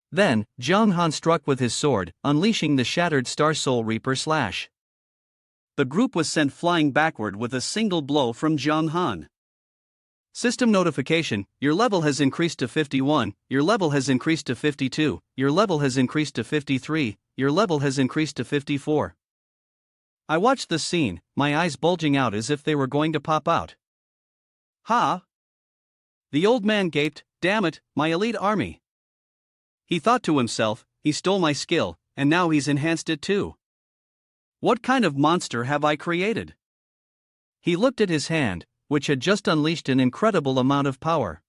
[SPEAKER 1] Then, Jong Han struck with his sword, unleashing the shattered Star Soul Reaper slash.
[SPEAKER 2] The group was sent flying backward with a single blow from Jong Han.
[SPEAKER 1] System notification: your level has increased to 51, your level has increased to 52, your level has increased to 53, your level has increased to 54. I watched this scene, my eyes bulging out as if they were going to pop out.
[SPEAKER 2] Ha!
[SPEAKER 1] The old man gaped, damn it, my elite army. He thought to himself,
[SPEAKER 2] he stole my skill, and now he's enhanced it too. What kind of monster have I created?
[SPEAKER 1] He looked at his hand, which had just unleashed an incredible amount of power.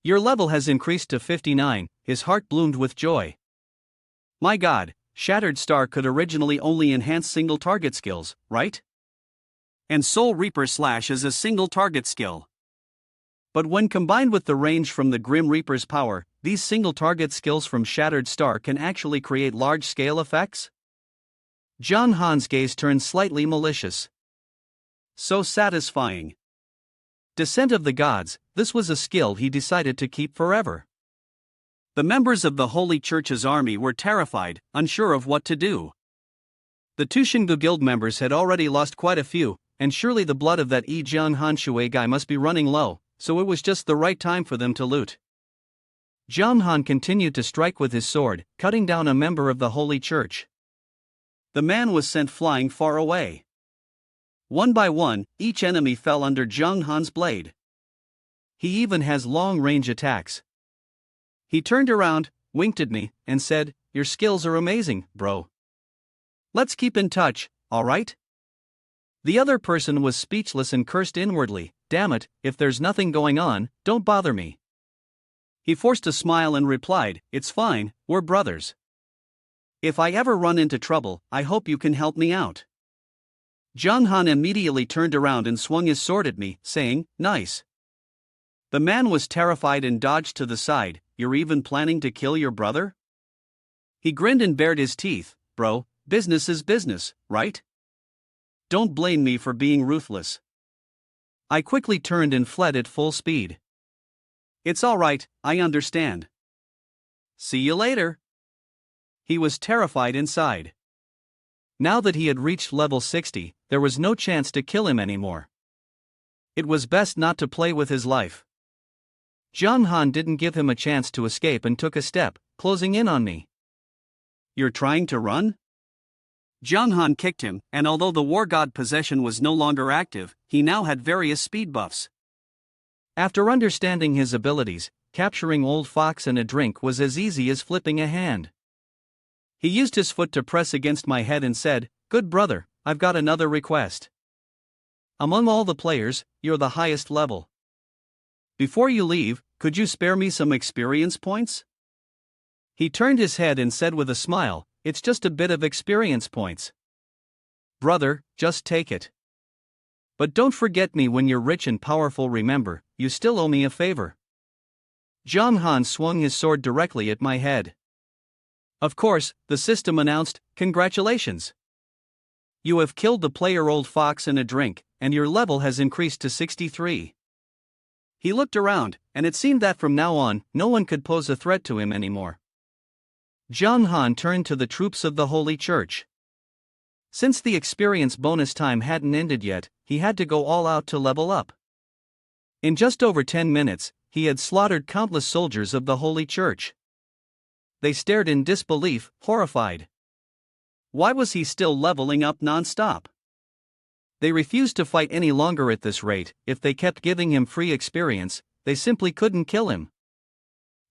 [SPEAKER 1] Your level has increased to 59, his heart bloomed with joy.
[SPEAKER 2] My god, Shattered Star could originally only enhance single target skills, right? And Soul Reaper Slash is a single target skill. But when combined with the range from the Grim Reaper's power, these single target skills from Shattered Star can actually create large-scale effects? John Han's gaze turned slightly malicious. So satisfying.
[SPEAKER 1] Descent of the Gods, this was a skill he decided to keep forever.
[SPEAKER 2] The members of the Holy Church's army were terrified, unsure of what to do. The Tushingu Guild members had already lost quite a few, and surely the blood of that Jiang Hanshui guy must be running low, so it was just the right time for them to loot.
[SPEAKER 1] Jiang Han continued to strike with his sword, cutting down a member of the Holy Church.
[SPEAKER 2] The man was sent flying far away. One by one, each enemy fell under Jiang Han's blade.
[SPEAKER 1] He even has long-range attacks.
[SPEAKER 2] He turned around, winked at me, and said, "Your skills are amazing, bro. Let's keep in touch, alright?"
[SPEAKER 1] The other person was speechless and cursed inwardly. Damn it, if there's nothing going on, don't bother me.
[SPEAKER 2] He forced a smile and replied, "It's fine, we're brothers. If I ever run into trouble, I hope you can help me out." Jiang Han immediately turned around and swung his sword at me, saying, "Nice." The man was terrified and dodged to the side. "You're even planning to kill your brother?" He grinned and bared his teeth. "Bro, business is business, right? Don't blame me for being ruthless."
[SPEAKER 1] I quickly turned and fled at full speed.
[SPEAKER 2] "It's alright, I understand. See you later." He was terrified inside.
[SPEAKER 1] Now that he had reached level 60, there was no chance to kill him anymore. It was best not to play with his life. Jiang Han didn't give him a chance to escape and took a step, closing in on me.
[SPEAKER 2] "You're trying to run?" Jiang Han kicked him, and although the War God possession was no longer active, he now had various speed buffs.
[SPEAKER 1] After understanding his abilities, capturing Old Fox and a drink was as easy as flipping a hand.
[SPEAKER 2] He used his foot to press against my head and said, "Good brother, I've got another request. Among all the players, you're the highest level. Before you leave, could you spare me some experience points?" He turned his head and said with a smile, "It's just a bit of experience points. Brother, just take it. But don't forget me when you're rich and powerful. Remember, you still owe me a favor."
[SPEAKER 1] Jiang Han swung his sword directly at my head.
[SPEAKER 2] Of course, the system announced, "Congratulations. You have killed the player Old Fox in a drink, and your level has increased to 63. He looked around, and it seemed that from now on, no one could pose a threat to him anymore.
[SPEAKER 1] Jiang Han turned to the troops of the Holy Church. Since the experience bonus time hadn't ended yet, he had to go all out to level up. In just over 10 minutes, he had slaughtered countless soldiers of the Holy Church. They stared in disbelief, horrified. Why was he still leveling up non-stop? They refused to fight any longer at this rate. If they kept giving him free experience, they simply couldn't kill him.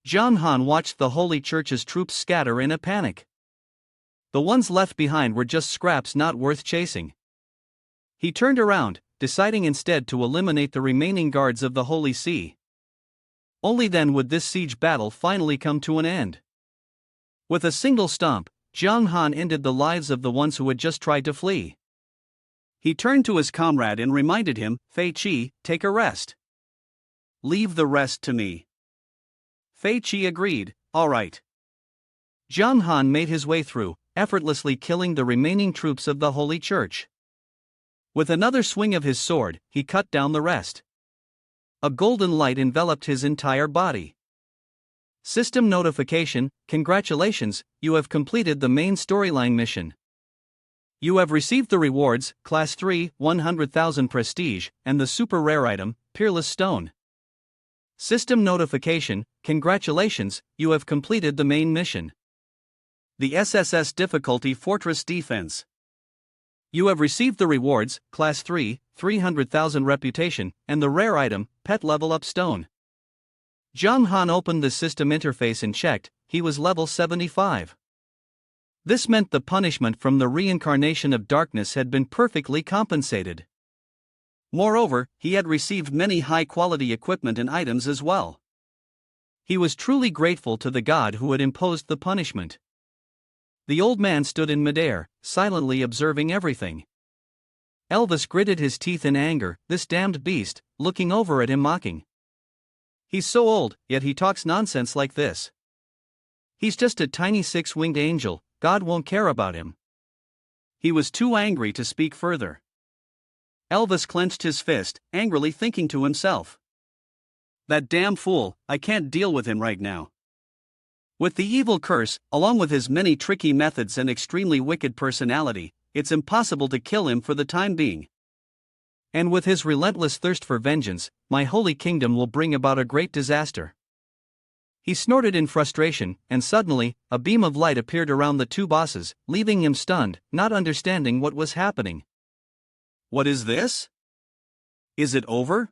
[SPEAKER 1] Jiang Han watched the Holy Church's troops scatter in a panic. The ones left behind were just scraps not worth chasing. He turned around, deciding instead to eliminate the remaining guards of the Holy See. Only then would this siege battle finally come to an end. With a single stomp, Jiang Han ended the lives of the ones who had just tried to flee.
[SPEAKER 2] He turned to his comrade and reminded him, "Fei Qi, take a rest. Leave the rest to me." Fei Qi agreed, "All right."
[SPEAKER 1] Jiang Han made his way through, effortlessly killing the remaining troops of the Holy Church. With another swing of his sword, he cut down the rest. A golden light enveloped his entire body. System notification: "Congratulations, you have completed the main storyline mission. You have received the rewards, Class 3, 100,000 Prestige, and the super rare item, Peerless Stone." System notification: "Congratulations, you have completed the main mission.
[SPEAKER 2] The SSS difficulty Fortress Defense.
[SPEAKER 1] You have received the rewards, Class 3, 300,000 Reputation, and the rare item, Pet Level Up Stone." Zhang Han opened the system interface and checked, he was level 75. This meant the punishment from the reincarnation of darkness had been perfectly compensated. Moreover, he had received many high-quality equipment and items as well. He was truly grateful to the god who had imposed the punishment. The old man stood in midair, silently observing everything. Elvis gritted his teeth in anger, this damned beast, looking over at him mocking. He's so old, yet he talks nonsense like this. He's just a tiny six-winged angel, God won't care about him. He was too angry to speak further. Elvis clenched his fist, angrily thinking to himself. That damn fool, I can't deal with him right now. With the evil curse, along with his many tricky methods and extremely wicked personality, it's impossible to kill him for the time being. And with his relentless thirst for vengeance, my holy kingdom will bring about a great disaster. He snorted in frustration, and suddenly, a beam of light appeared around the two bosses, leaving him stunned, not understanding what was happening. What is this? Is it over?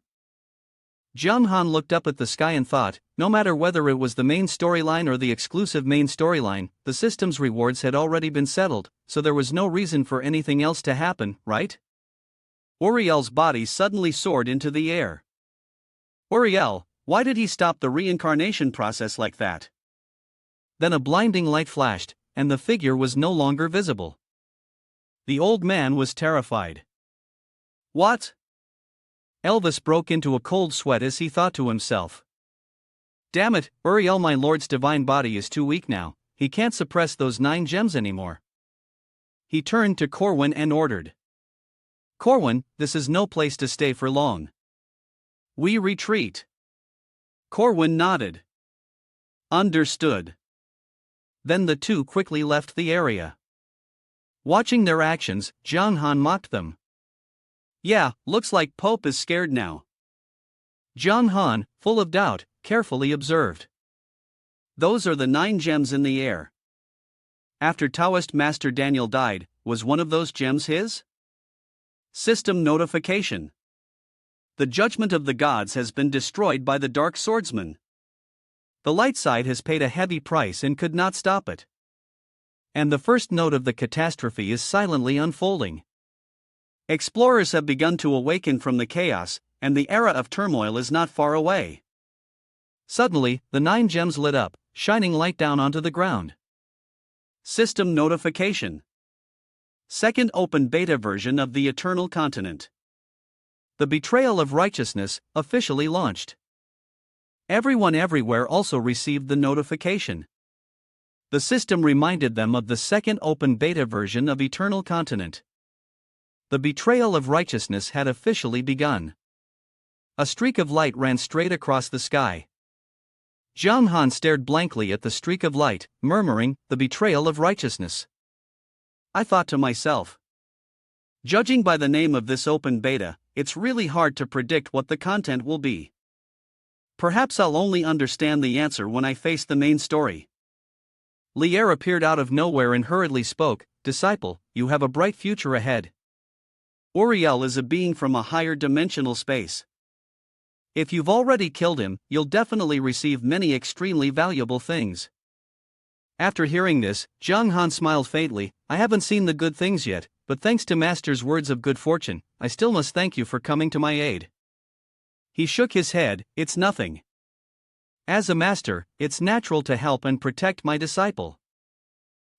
[SPEAKER 1] Zhang Han looked up at the sky and thought, no matter whether it was the main storyline or the exclusive main storyline, the system's rewards had already been settled, so there was no reason for anything else to happen, right? Uriel's body suddenly soared into the air. Uriel, why did he stop the reincarnation process like that? Then a blinding light flashed, and the figure was no longer visible. The old man was terrified. What? Elvis broke into a cold sweat as he thought to himself. Damn it, Uriel, my lord's divine body is too weak now, he can't suppress those 9 gems anymore. He turned to Corwin and ordered. Corwin, this is no place to stay for long. We retreat. Corwin nodded. Understood. Then the two quickly left the area. Watching their actions, Zhang Han mocked them. Yeah, looks like Pope is scared now. Zhang Han, full of doubt, carefully observed. Those are the 9 gems in the air. After Taoist Master Daniel died, was one of those gems his? System notification. The judgment of the gods has been destroyed by the dark swordsman. The light side has paid a heavy price and could not stop it. And the first note of the catastrophe is silently unfolding. Explorers have begun to awaken from the chaos, and the era of turmoil is not far away. Suddenly, the 9 gems lit up, shining light down onto the ground. System notification. Second open beta version of the Eternal Continent. The Betrayal of Righteousness, officially launched. Everyone everywhere also received the notification. The system reminded them of the second open beta version of Eternal Continent. The Betrayal of Righteousness had officially begun. A streak of light ran straight across the sky. Zhang Han stared blankly at the streak of light, murmuring, the Betrayal of Righteousness. I thought to myself. Judging by the name of this open beta, it's really hard to predict what the content will be. Perhaps I'll only understand the answer when I face the main story. Lier appeared out of nowhere and hurriedly spoke, Disciple, you have a bright future ahead. Uriel is a being from a higher dimensional space. If you've already killed him, you'll definitely receive many extremely valuable things. After hearing this, Zhang Han smiled faintly, I haven't seen the good things yet, but thanks to Master's words of good fortune, I still must thank you for coming to my aid. He shook his head, it's nothing. As a master, it's natural to help and protect my disciple.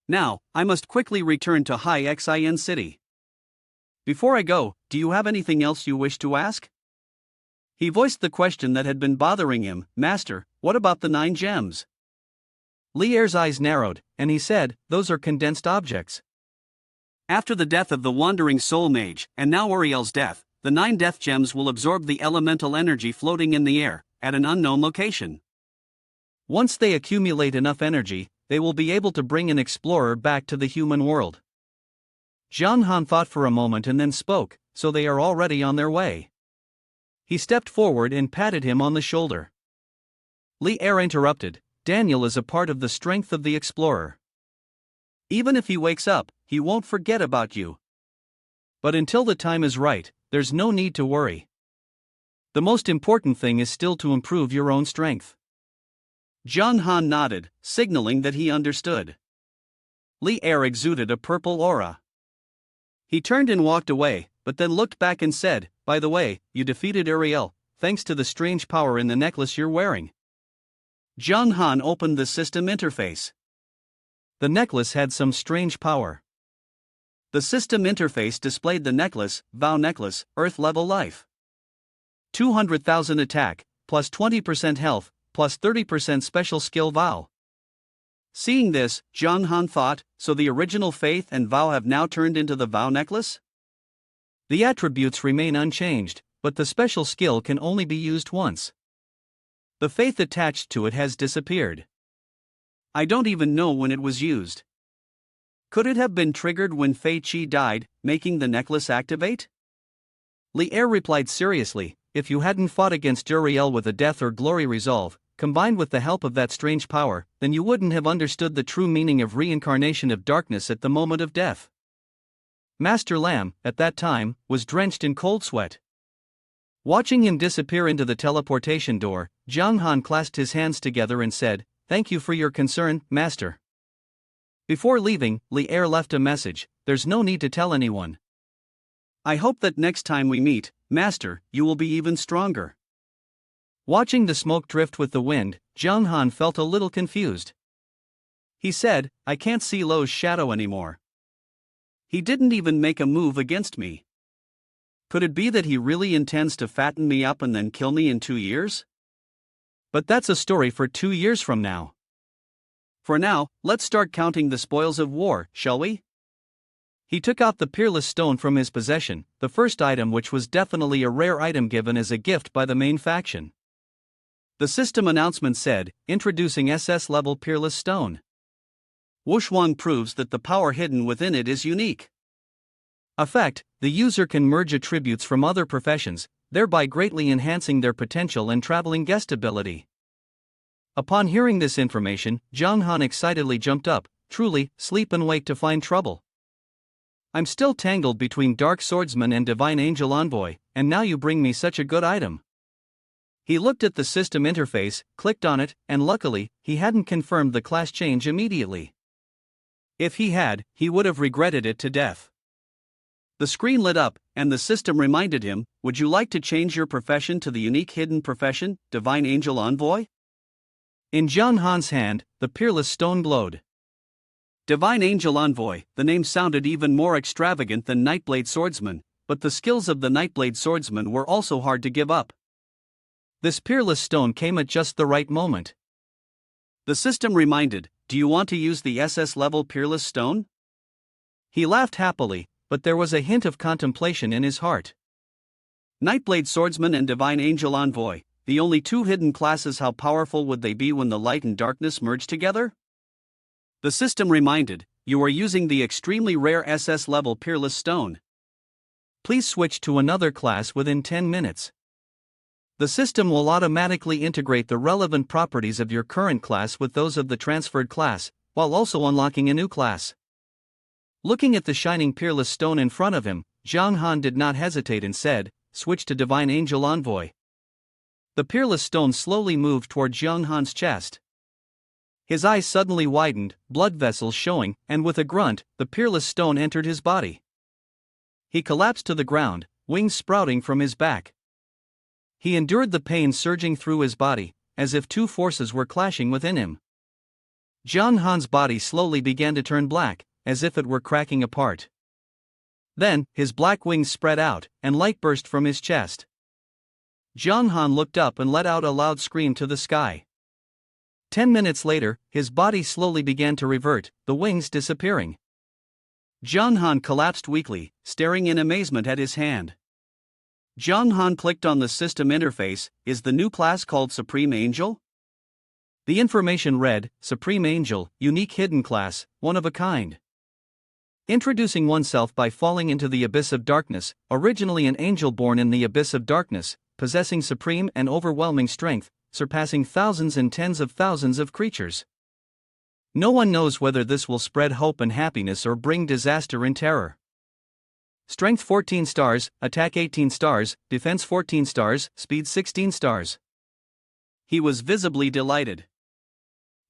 [SPEAKER 1] Now, I must quickly return to High Xin City. Before I go, do you have anything else you wish to ask? He voiced the question that had been bothering him, Master, what about the 9 gems? Lier's eyes narrowed, and he said, those are condensed objects. After the death of the wandering soul mage, and now Uriel's death, the 9 death gems will absorb the elemental energy floating in the air, at an unknown location. Once they accumulate enough energy, they will be able to bring an explorer back to the human world. Zhang Han thought for a moment and then spoke, so they are already on their way. He stepped forward and patted him on the shoulder. Lier interrupted, Daniel is a part of the strength of the explorer. Even if he wakes up, he won't forget about you. But until the time is right, there's no need to worry. The most important thing is still to improve your own strength.
[SPEAKER 2] John Han nodded, signaling that he understood. Li Er exuded a purple aura. He turned and walked away, but then looked back and said, "By the way, you defeated Uriel, thanks to the strange power in the necklace you're wearing." John Han opened the system interface.
[SPEAKER 1] The necklace had some strange power.
[SPEAKER 2] The system interface displayed the necklace, Vow Necklace, Earth Level Life. 200,000 attack, plus 20% health, plus 30% special skill Vow. Seeing this, John Han thought, so the original faith and vow have now turned into the Vow Necklace?
[SPEAKER 1] The attributes remain unchanged, but the special skill can only be used once. The faith attached to it has disappeared.
[SPEAKER 2] I don't even know when it was used. Could it have been triggered when Fei Qi died, making the necklace activate?
[SPEAKER 1] Li Er replied seriously, if you hadn't fought against Uriel with a death or glory resolve, combined with the help of that strange power, then you wouldn't have understood the true meaning of reincarnation of darkness at the moment of death. Master Lam, at that time, was drenched in cold sweat. Watching him disappear into the teleportation door, Jiang Han clasped his hands together and said, "Thank you for your concern, Master." Before leaving, Li Er left a message, "There's no need to tell anyone.
[SPEAKER 2] I hope that next time we meet, Master, you will be even stronger."
[SPEAKER 1] Watching the smoke drift with the wind, Jiang Han felt a little confused.
[SPEAKER 2] He said, "I can't see Lo's shadow anymore. He didn't even make a move against me. Could it be that he really intends to fatten me up and then kill me in 2 years?
[SPEAKER 1] But that's a story for 2 years from now.
[SPEAKER 2] For now, let's start counting the spoils of war, shall we?"
[SPEAKER 1] He took out the peerless stone from his possession, the first item, which was definitely a rare item given as a gift by the main faction. The system announcement said, "Introducing SS level peerless stone.
[SPEAKER 2] Wuxuan proves that the power hidden within it is unique.
[SPEAKER 1] Effect: the user can merge attributes from other professions, thereby greatly enhancing their potential and traveling guest ability." Upon hearing this information, Jiang Han excitedly jumped up, truly, sleep and wake to find trouble. I'm still tangled between Dark Swordsman and Divine Angel Envoy, and now you bring me such a good item. He looked at the system interface, clicked on it, and luckily, he hadn't confirmed the class change immediately. If he had, he would have regretted it to death. The screen lit up, and the system reminded him, "Would you like to change your profession to the unique hidden profession, Divine Angel Envoy?" In Jiang Han's hand, the peerless stone glowed.
[SPEAKER 2] Divine Angel Envoy, the name sounded even more extravagant than Nightblade Swordsman, but the skills of the Nightblade Swordsman were also hard to give up.
[SPEAKER 1] This peerless stone came at just the right moment.
[SPEAKER 2] The system reminded, "Do you want to use the SS level peerless stone?"
[SPEAKER 1] He laughed happily, but there was a hint of contemplation in his heart.
[SPEAKER 2] Nightblade Swordsman and Divine Angel Envoy, the only two hidden classes, how powerful would they be when the light and darkness merge together? The system reminded, "You are using the extremely rare SS level peerless stone.
[SPEAKER 1] Please switch to another class within 10 minutes. The system will automatically integrate the relevant properties of your current class with those of the transferred class, while also unlocking a new class." Looking at the shining peerless stone in front of him, Jiang Han did not hesitate and said, "Switch to Divine Angel Envoy." The peerless stone slowly moved toward Jiang Han's chest. His eyes suddenly widened, blood vessels showing, and with a grunt, the peerless stone entered his body. He collapsed to the ground, wings sprouting from his back. He endured the pain surging through his body, as if two forces were clashing within him. Jiang Han's body slowly began to turn black, as if it were cracking apart. Then, his black wings spread out, and light burst from his chest. Jiang Han looked up and let out a loud scream to the sky. 10 minutes later, his body slowly began to revert, the wings disappearing. Jiang Han collapsed weakly, staring in amazement at his hand. Jiang Han clicked on the system interface. Is the new class called Supreme Angel? The information read, Supreme Angel, unique hidden class, one of a kind. Introducing oneself by falling into the abyss of darkness, originally an angel born in the abyss of darkness, possessing supreme and overwhelming strength, surpassing thousands and tens of thousands of creatures. No one knows whether this will spread hope and happiness or bring disaster and terror. Strength 14 stars, attack 18 stars, defense 14 stars, speed 16 stars.
[SPEAKER 2] He was visibly delighted.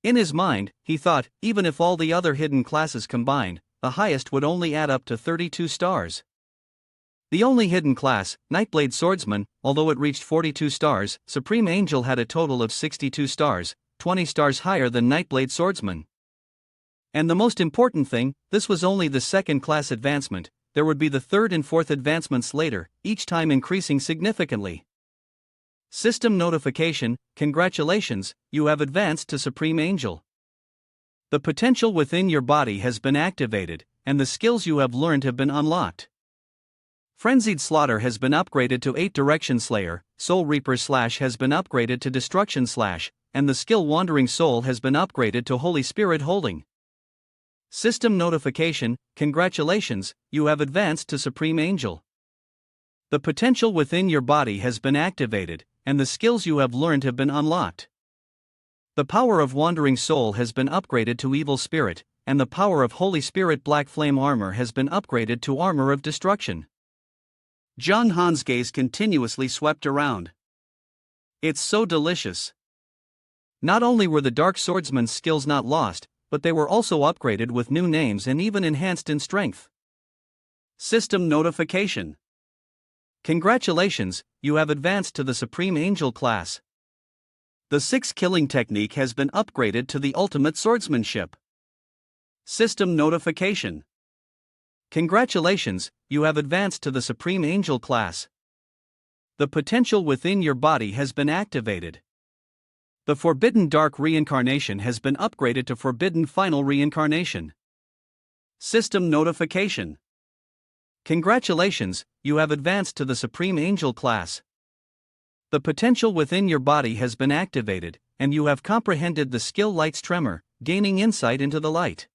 [SPEAKER 1] In his mind, he thought, even if all the other hidden classes combined, the highest would only add up to 32 stars. The only hidden class, Nightblade Swordsman, although it reached 42 stars, Supreme Angel had a total of 62 stars, 20 stars higher than Nightblade Swordsman. And the most important thing, this was only the second class advancement, there would be the third and fourth advancements later, each time increasing significantly. System notification: congratulations, you have advanced to Supreme Angel. The potential within your body has been activated, and the skills you have learned have been unlocked. Frenzied Slaughter has been upgraded to 8 Direction Slayer, Soul Reaper Slash has been upgraded to Destruction Slash, and the skill Wandering Soul has been upgraded to Holy Spirit Holding. System notification: congratulations, you have advanced to Supreme Angel. The potential within your body has been activated, and the skills you have learned have been unlocked. The power of Wandering Soul has been upgraded to Evil Spirit, and the power of Holy Spirit Black Flame Armor has been upgraded to Armor of Destruction. John Han's gaze continuously swept around. It's so delicious. Not only were the Dark Swordsman's skills not lost, but they were also upgraded with new names and even enhanced in strength. System notification: congratulations, you have advanced to the Supreme Angel class. The 6 killing technique has been upgraded to the Ultimate Swordsmanship. System notification: congratulations, you have advanced to the Supreme Angel class. The potential within your body has been activated. The Forbidden Dark Reincarnation has been upgraded to Forbidden Final Reincarnation. System notification: congratulations, you have advanced to the Supreme Angel class. The potential within your body has been activated, and you have comprehended the skill Light's Tremor, gaining insight into the light.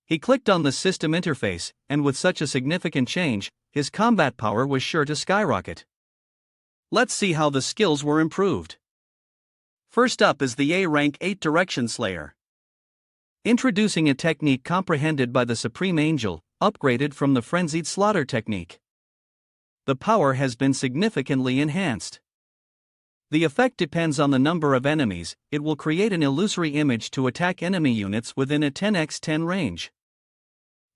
[SPEAKER 1] He clicked on the system interface, and with such a significant change, his combat power was sure to skyrocket. Let's see how the skills were improved. First up is the A rank 8 Direction Slayer. Introducing a technique comprehended by the Supreme Angel, upgraded from the Frenzied Slaughter technique. The power has been significantly enhanced. The effect depends on the number of enemies. It will create an illusory image to attack enemy units within a 10x10 range.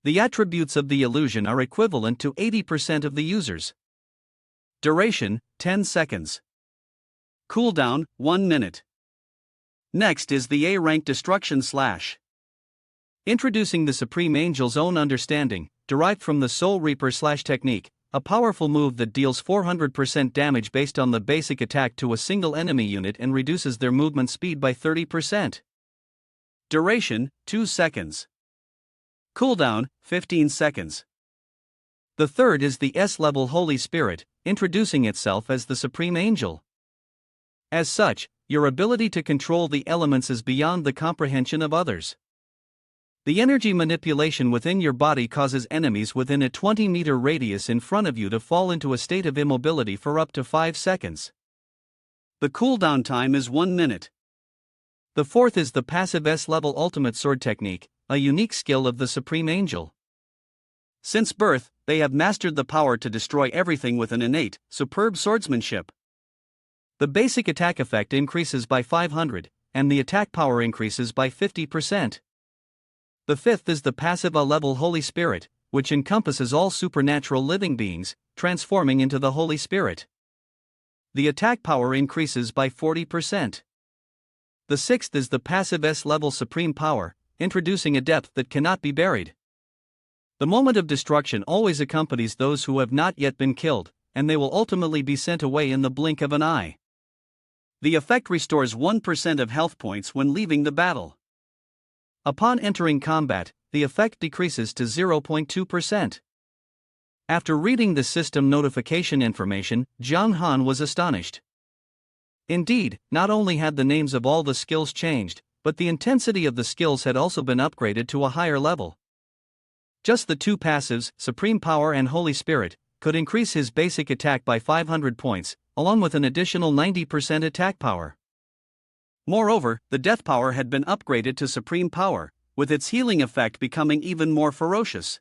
[SPEAKER 1] The attributes of the illusion are equivalent to 80% of the users. Duration: 10 seconds. Cooldown: 1 minute. Next is the A rank Destruction Slash. Introducing the Supreme Angel's own understanding, derived from the Soul Reaper Slash technique, a powerful move that deals 400% damage based on the basic attack to a single enemy unit and reduces their movement speed by 30%. Duration: 2 seconds. Cooldown: 15 seconds. The third is the S-level Holy Spirit, introducing itself as the Supreme Angel. As such, your ability to control the elements is beyond the comprehension of others. The energy manipulation within your body causes enemies within a 20-meter radius in front of you to fall into a state of immobility for up to 5 seconds. The cooldown time is 1 minute. The fourth is the passive S-level Ultimate Sword technique, a unique skill of the Supreme Angel. Since birth, they have mastered the power to destroy everything with an innate, superb swordsmanship. The basic attack effect increases by 500, and the attack power increases by 50%. The fifth is the passive A-level Holy Spirit, which encompasses all supernatural living beings, transforming into the Holy Spirit. The attack power increases by 40%. The sixth is the passive S-level Supreme Power, introducing a depth that cannot be buried. The moment of destruction always accompanies those who have not yet been killed, and they will ultimately be sent away in the blink of an eye. The effect restores 1% of health points when leaving the battle. Upon entering combat, the effect decreases to 0.2%. After reading the system notification information, Zhang Han was astonished. Indeed, not only had the names of all the skills changed, but the intensity of the skills had also been upgraded to a higher level. Just the two passives, Supreme Power and Holy Spirit, could increase his basic attack by 500 points, along with an additional 90% attack power. Moreover, the death power had been upgraded to Supreme Power, with its healing effect becoming even more ferocious.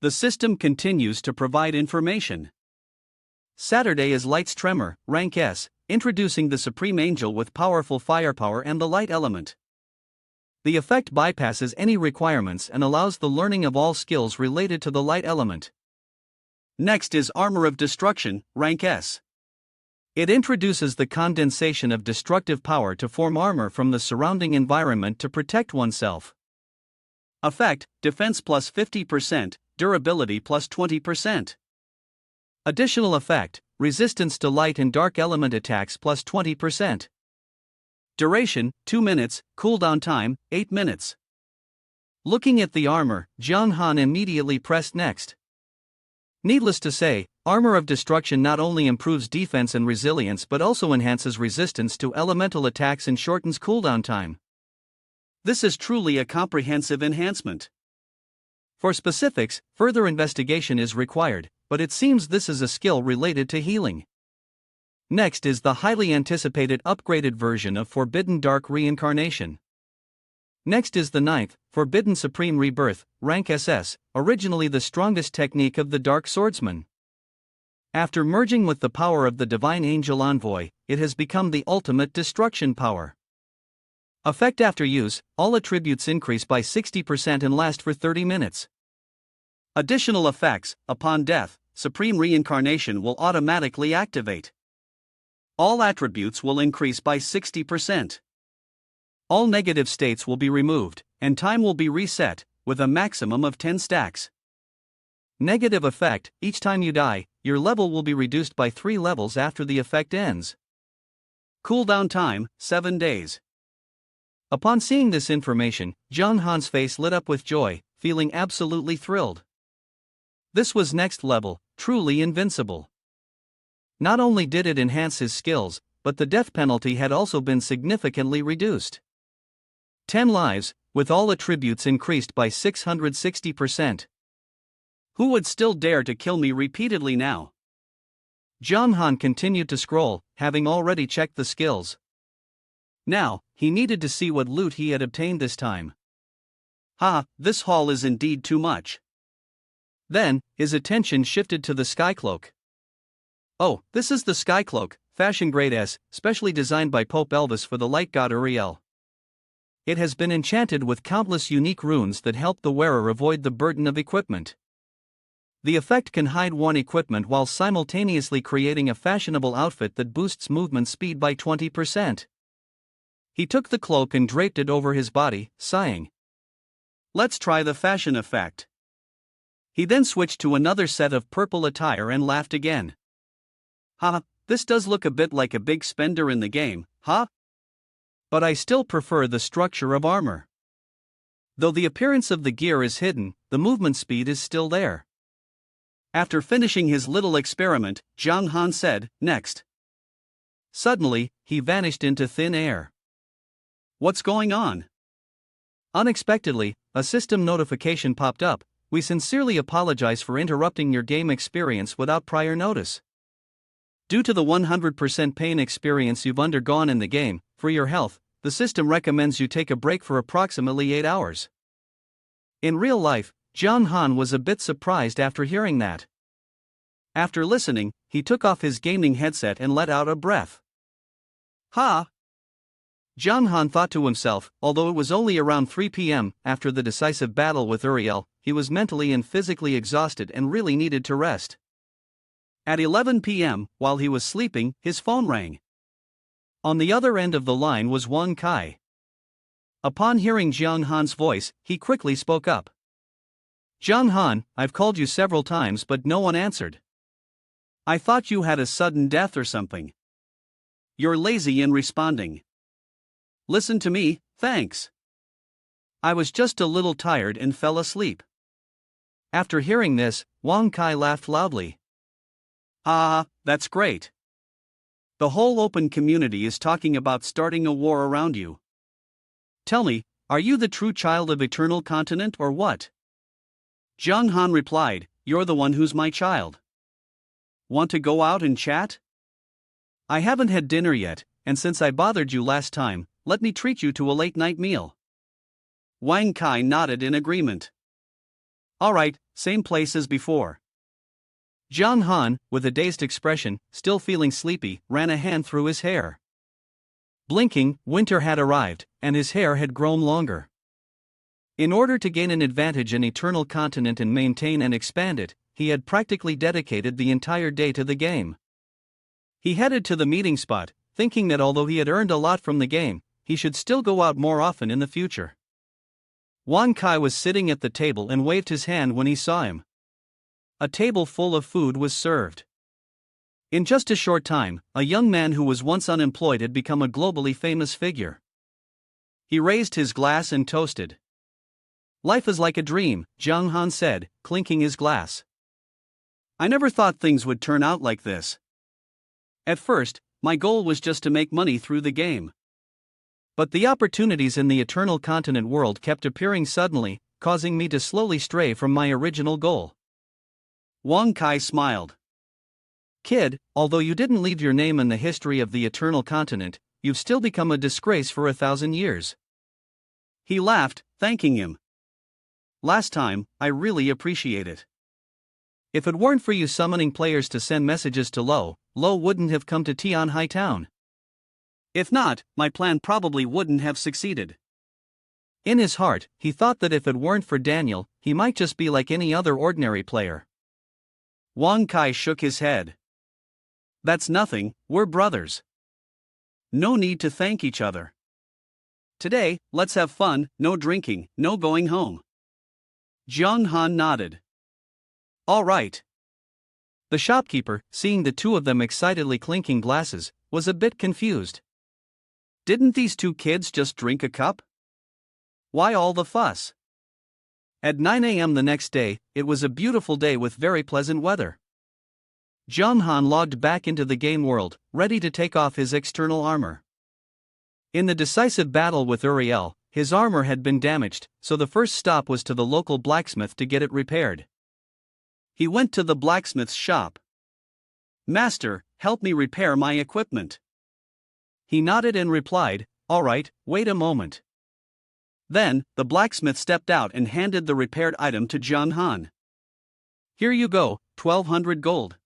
[SPEAKER 1] The system continues to provide information. Saturday is Light's Tremor, rank S, introducing the Supreme Angel with powerful firepower and the light element. The effect bypasses any requirements and allows the learning of all skills related to the light element.
[SPEAKER 2] Next is Armor of Destruction, rank S.
[SPEAKER 1] It introduces the condensation of destructive power to form armor from the surrounding environment to protect oneself.
[SPEAKER 2] Effect: defense plus 50%, durability plus 20%.
[SPEAKER 1] Additional effect: resistance to light and dark element attacks plus 20%.
[SPEAKER 2] Duration: 2 minutes, cooldown time: 8 minutes.
[SPEAKER 1] Looking at the armor, Jiang Han immediately pressed next. Needless to say, Armor of Destruction not only improves defense and resilience but also enhances resistance to elemental attacks and shortens cooldown time.
[SPEAKER 2] This is truly a comprehensive enhancement.
[SPEAKER 1] For specifics, further investigation is required, but it seems this is a skill related to healing. Next is the highly anticipated upgraded version of Forbidden Dark Reincarnation. Next is the 9th, Forbidden Supreme Rebirth, rank SS, originally the strongest technique of the Dark Swordsman. After merging with the power of the Divine Angel Envoy, it has become the ultimate destruction power. Effect: after use, all attributes increase by 60% and last for 30 minutes.
[SPEAKER 2] Additional effects: upon death, Supreme Reincarnation will automatically activate. All attributes will increase by 60%.
[SPEAKER 1] All negative states will be removed, and time will be reset, with a maximum of 10 stacks. Negative effect: each time you die, your level will be reduced by 3 levels after the effect ends.
[SPEAKER 2] Cooldown time: 7 days.
[SPEAKER 1] Upon seeing this information, Jiang Han's face lit up with joy, feeling absolutely thrilled. This was next level, truly invincible. Not only did it enhance his skills, but the death penalty had also been significantly reduced. 10 lives, with all attributes increased by 660%.
[SPEAKER 2] Who would still dare to kill me repeatedly now?
[SPEAKER 1] Jiang Han continued to scroll, having already checked the skills. Now, he needed to see what loot he had obtained this time.
[SPEAKER 2] This haul is indeed too much.
[SPEAKER 1] Then, his attention shifted to the Skycloak. Oh, this is the Skycloak, fashion grade S, specially designed by Pope Elvis for the light god Uriel. It has been enchanted with countless unique runes that help the wearer avoid the burden of equipment. The effect can hide worn equipment while simultaneously creating a fashionable outfit that boosts movement speed by 20%. He took the cloak and draped it over his body, sighing.
[SPEAKER 2] Let's try the fashion effect.
[SPEAKER 1] He then switched to another set of purple attire and laughed again.
[SPEAKER 2] This does look a bit like a big spender in the game,
[SPEAKER 1] But I still prefer the structure of armor. Though the appearance of the gear is hidden, the movement speed is still there.
[SPEAKER 2] After finishing his little experiment, Jiang Han said, next.
[SPEAKER 1] Suddenly, he vanished into thin air.
[SPEAKER 2] What's going on?
[SPEAKER 1] Unexpectedly, a system notification popped up. We sincerely apologize for interrupting your game experience without prior notice. Due to the 100% pain experience you've undergone in the game, for your health, the system recommends you take a break for approximately 8 hours. In real life, Jiang Han was a bit surprised after hearing that. After listening, he took off his gaming headset and let out a breath. Jiang Han thought to himself, although it was only around 3 p.m. after the decisive battle with Uriel, he was mentally and physically exhausted and really needed to rest. At 11 p.m., while he was sleeping, his phone rang. On the other end of the line was Wang Kai. Upon hearing Jiang Han's voice, he quickly spoke up. Jiang Han, I've called you several times but no one answered.
[SPEAKER 2] I thought you had a sudden death or something. You're lazy in responding. Listen to me, thanks.
[SPEAKER 1] I was just a little tired and fell asleep. After hearing this, Wang Kai laughed loudly.
[SPEAKER 2] That's great. The whole open community is talking about starting a war around you. Tell me, are you the true child of Eternal Continent or what? Jiang Han replied, you're the one who's my child. Want to go out and chat?
[SPEAKER 1] I haven't had dinner yet, and since I bothered you last time, let me treat you to a late-night meal.
[SPEAKER 2] Wang Kai nodded in agreement.
[SPEAKER 1] Alright, same place as before. Jiang Han, with a dazed expression, still feeling sleepy, ran a hand through his hair. Blinking, winter had arrived, and his hair had grown longer. In order to gain an advantage in Eternal Continent and maintain and expand it, he had practically dedicated the entire day to the game. He headed to the meeting spot, thinking that although he had earned a lot from the game, he should still go out more often in the future. Wan Kai was sitting at the table and waved his hand when he saw him. A table full of food was served. In just a short time, a young man who was once unemployed had become a globally famous figure. He raised his glass and toasted. "Life is like a dream," Jiang Han said, clinking his glass. "I never thought things would turn out like this. At first, my goal was just to make money through the game. But the opportunities in the Eternal Continent world kept appearing suddenly, causing me to slowly stray from my original goal." Wang Kai smiled. "Kid, although you didn't leave your name in the history of the Eternal Continent, you've still become a disgrace for 1,000 years. He laughed, thanking him. "Last time, I really appreciate it. If it weren't for you summoning players to send messages to Lo wouldn't have come to Tian Hai Town. If not, my plan probably wouldn't have succeeded." In his heart, he thought that if it weren't for Daniel, he might just be like any other ordinary player. Wang Kai shook his head. "That's nothing, we're brothers. No need to thank each other. Today, let's have fun, no drinking, no going home." Jiang Han nodded. "All right." The shopkeeper, seeing the two of them excitedly clinking glasses, was a bit confused. Didn't these two kids just drink a cup? Why all the fuss? At 9 a.m. the next day, it was a beautiful day with very pleasant weather. Jiang Han logged back into the game world, ready to take off his external armor. In the decisive battle with Uriel, his armor had been damaged, so the first stop was to the local blacksmith to get it repaired. He went to the blacksmith's shop. "Master, help me repair my equipment." He nodded and replied, "All right, wait a moment." Then, the blacksmith stepped out and handed the repaired item to Jiang Han. "Here you go, 1,200 gold."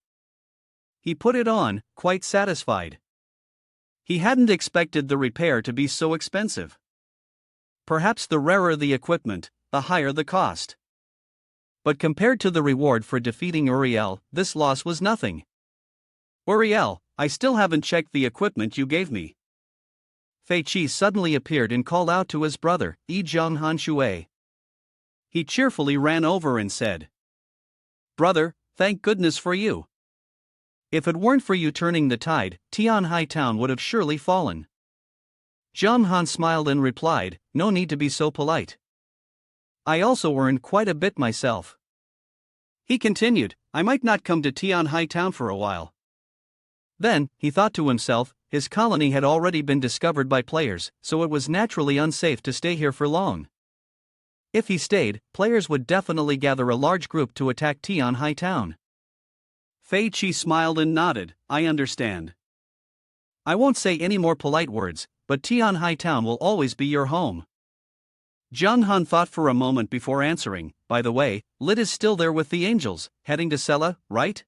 [SPEAKER 1] He put it on, quite satisfied. He hadn't expected the repair to be so expensive. Perhaps the rarer the equipment, the higher the cost. But compared to the reward for defeating Uriel, this loss was nothing. "Uriel, I still haven't checked the equipment you gave me." Fei Qi suddenly appeared and called out to his brother, Jiang Han Shui. He cheerfully ran over and said, "Brother, thank goodness for you. If it weren't for you turning the tide, Tian Hai Town would have surely fallen." Jiang Han smiled and replied, "No need to be so polite. I also earned quite a bit myself." He continued, "I might not come to Tian Hai Town for a while." Then, he thought to himself, his colony had already been discovered by players, so it was naturally unsafe to stay here for long. If he stayed, players would definitely gather a large group to attack Tian Hai Town. Fei Qi smiled and nodded, "I understand. I won't say any more polite words, but Tian Hai Town will always be your home." Jiang Han thought for a moment before answering, "By the way, Lid is still there with the angels, heading to Sela, right?"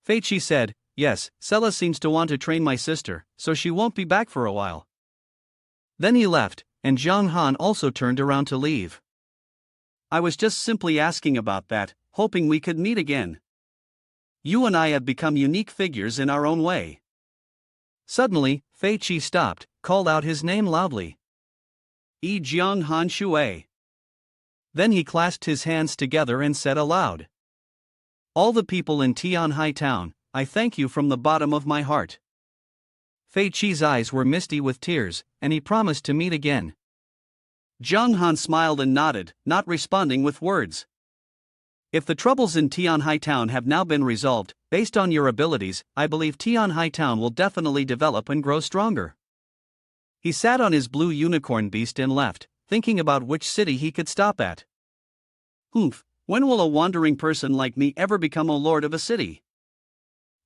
[SPEAKER 1] Fei Qi said, "Yes, Sela seems to want to train my sister, so she won't be back for a while." Then he left, and Jiang Han also turned around to leave. "I was just simply asking about that, hoping we could meet again. You and I have become unique figures in our own way." Suddenly, Fei Qi stopped, called out his name loudly. Jiang Han Shui. Then he clasped his hands together and said aloud, "All the people in Tian Hai Town, I thank you from the bottom of my heart." Fei Qi's eyes were misty with tears, and he promised to meet again. Jiang Han smiled and nodded, not responding with words. "If the troubles in Tian Hai Town have now been resolved, based on your abilities, I believe Tian Hai Town will definitely develop and grow stronger." He sat on his blue unicorn beast and left, thinking about which city he could stop at. When will a wandering person like me ever become a lord of a city?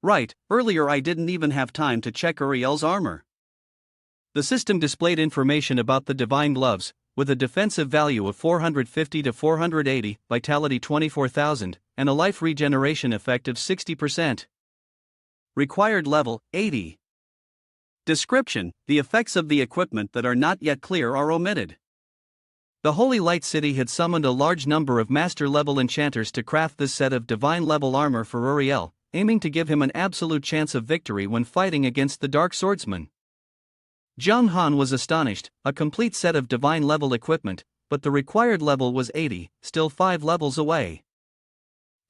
[SPEAKER 1] Right, earlier I didn't even have time to check Uriel's armor. The system displayed information about the divine gloves, with a defensive value of 450 to 480, vitality 24,000, and a life regeneration effect of 60%. Required level, 80. Description: the effects of the equipment that are not yet clear are omitted. The Holy Light City had summoned a large number of master-level enchanters to craft this set of divine-level armor for Uriel, aiming to give him an absolute chance of victory when fighting against the Dark Swordsman. Zhang Han was astonished, a complete set of divine-level equipment, but the required level was 80, still 5 levels away.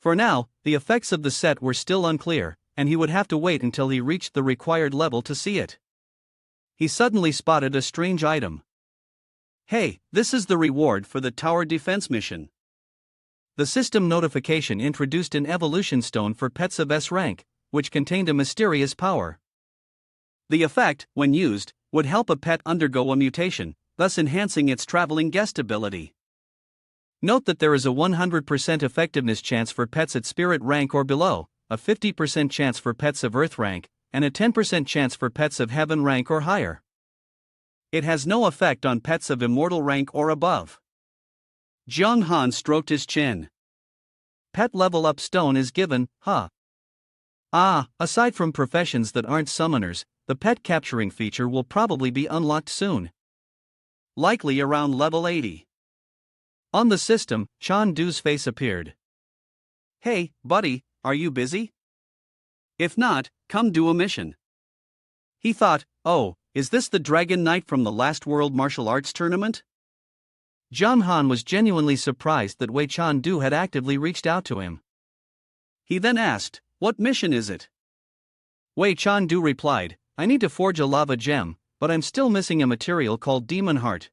[SPEAKER 1] For now, the effects of the set were still unclear, and he would have to wait until he reached the required level to see it. He suddenly spotted a strange item. Hey, this is the reward for the tower defense mission. The system notification introduced an evolution stone for pets of S rank, which contained a mysterious power. The effect, when used, would help a pet undergo a mutation, thus enhancing its traveling guest ability. Note that there is a 100% effectiveness chance for pets at spirit rank or below, a 50% chance for pets of earth rank, and a 10% chance for pets of heaven rank or higher. It has no effect on pets of immortal rank or above. Zhang Han stroked his chin. Pet level up stone is given, huh? Aside from professions that aren't summoners, the pet capturing feature will probably be unlocked soon. Likely around level 80. On the system, Chan Du's face appeared. Hey, buddy, are you busy? If not, come do a mission. He thought, oh, is this the Dragon Knight from the last World Martial Arts Tournament? Zhang Han was genuinely surprised that Wei Chan Du had actively reached out to him. He then asked, what mission is it? Wei Chan Du replied, I need to forge a lava gem, but I'm still missing a material called Demon Heart.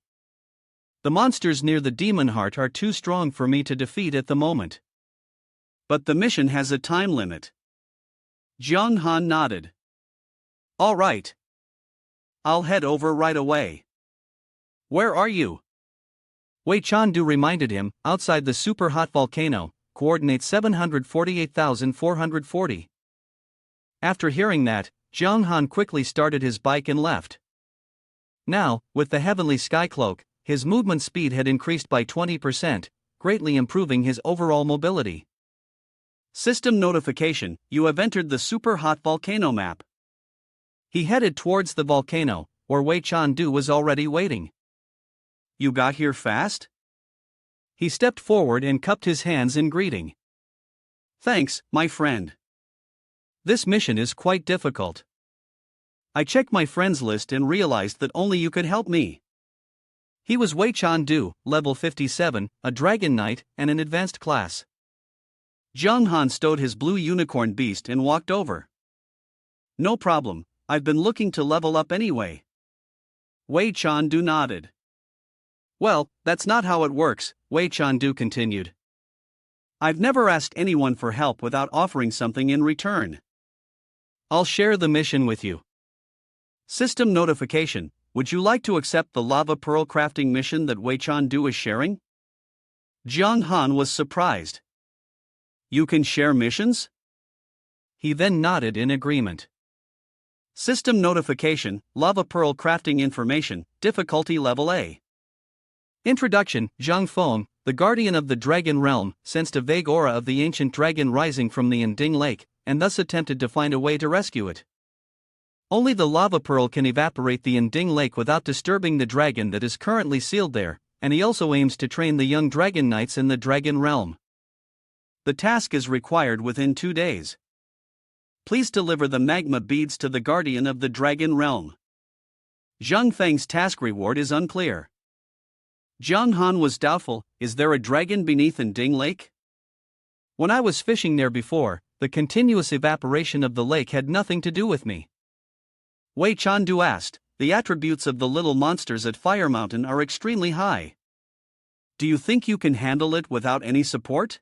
[SPEAKER 1] The monsters near the Demon Heart are too strong for me to defeat at the moment. But the mission has a time limit. Zhang Han nodded. All right. I'll head over right away. Where are you? Wei Chan Du reminded him, outside the super hot volcano, coordinates 748,440. After hearing that, Zhang Han quickly started his bike and left. Now, with the heavenly sky cloak, his movement speed had increased by 20%, greatly improving his overall mobility. System notification, you have entered the super hot volcano map. He headed towards the volcano, where Wei Chan Du was already waiting. You got here fast? He stepped forward and cupped his hands in greeting. Thanks, my friend. This mission is quite difficult. I checked my friends list and realized that only you could help me. He was Wei Chan Du, level 57, a Dragon Knight, and an advanced class. Zhang Han stowed his blue unicorn beast and walked over. No problem, I've been looking to level up anyway. Wei Chan Du nodded. Well, that's not how it works, Wei Chan Du continued. I've never asked anyone for help without offering something in return. I'll share the mission with you. System notification, would you like to accept the lava pearl crafting mission that Wei Chan Du is sharing? Zhang Han was surprised. You can share missions? He then nodded in agreement. System notification, lava pearl crafting information, difficulty level A. Introduction, Zhang Feng, the guardian of the dragon realm, sensed a vague aura of the ancient dragon rising from the Yinding Lake, and thus attempted to find a way to rescue it. Only the lava pearl can evaporate the Yinding Lake without disturbing the dragon that is currently sealed there, and he also aims to train the young dragon knights in the dragon realm. The task is required within 2 days. Please deliver the magma beads to the guardian of the dragon realm. Zhang Feng's task reward is unclear. Zhang Han was doubtful, is there a dragon beneath Yinding Lake? When I was fishing there before, the continuous evaporation of the lake had nothing to do with me. Wei Chan Du asked, the attributes of the little monsters at Fire Mountain are extremely high. Do you think you can handle it without any support?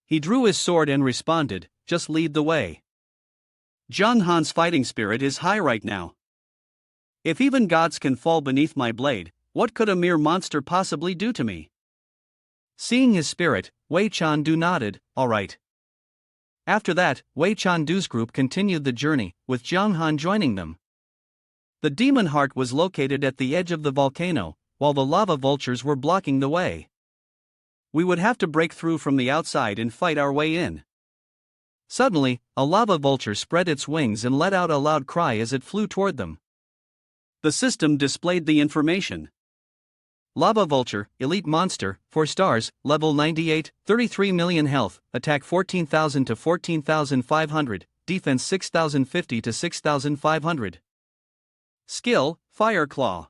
[SPEAKER 1] He drew his sword and responded, just lead the way. Zhang Han's fighting spirit is high right now. If even gods can fall beneath my blade, what could a mere monster possibly do to me? Seeing his spirit, Wei Chan Du nodded, all right. After that, Wei Chan Du's group continued the journey, with Zhang Han joining them. The demon heart was located at the edge of the volcano, while the lava vultures were blocking the way. We would have to break through from the outside and fight our way in. Suddenly, a lava vulture spread its wings and let out a loud cry as it flew toward them. The system displayed the information. Lava Vulture, Elite Monster, 4 stars, level 98, 33 million health, attack 14,000 to 14,500, defense 6,050 to 6,500. Skill, Fire Claw.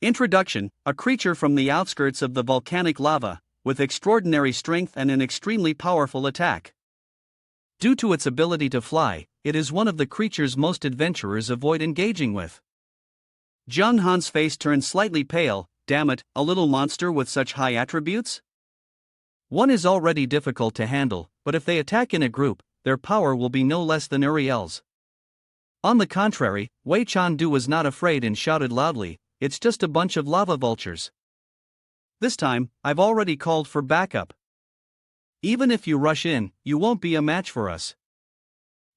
[SPEAKER 1] Introduction: a creature from the outskirts of the volcanic lava, with extraordinary strength and an extremely powerful attack. Due to its ability to fly, it is one of the creatures most adventurers avoid engaging with. Jung Han's face turned slightly pale. Damn it, a little monster with such high attributes? One is already difficult to handle, but if they attack in a group, their power will be no less than Uriel's. On the contrary, Wei Chandu was not afraid and shouted loudly, "It's just a bunch of lava vultures. This time, I've already called for backup. Even if you rush in, you won't be a match for us."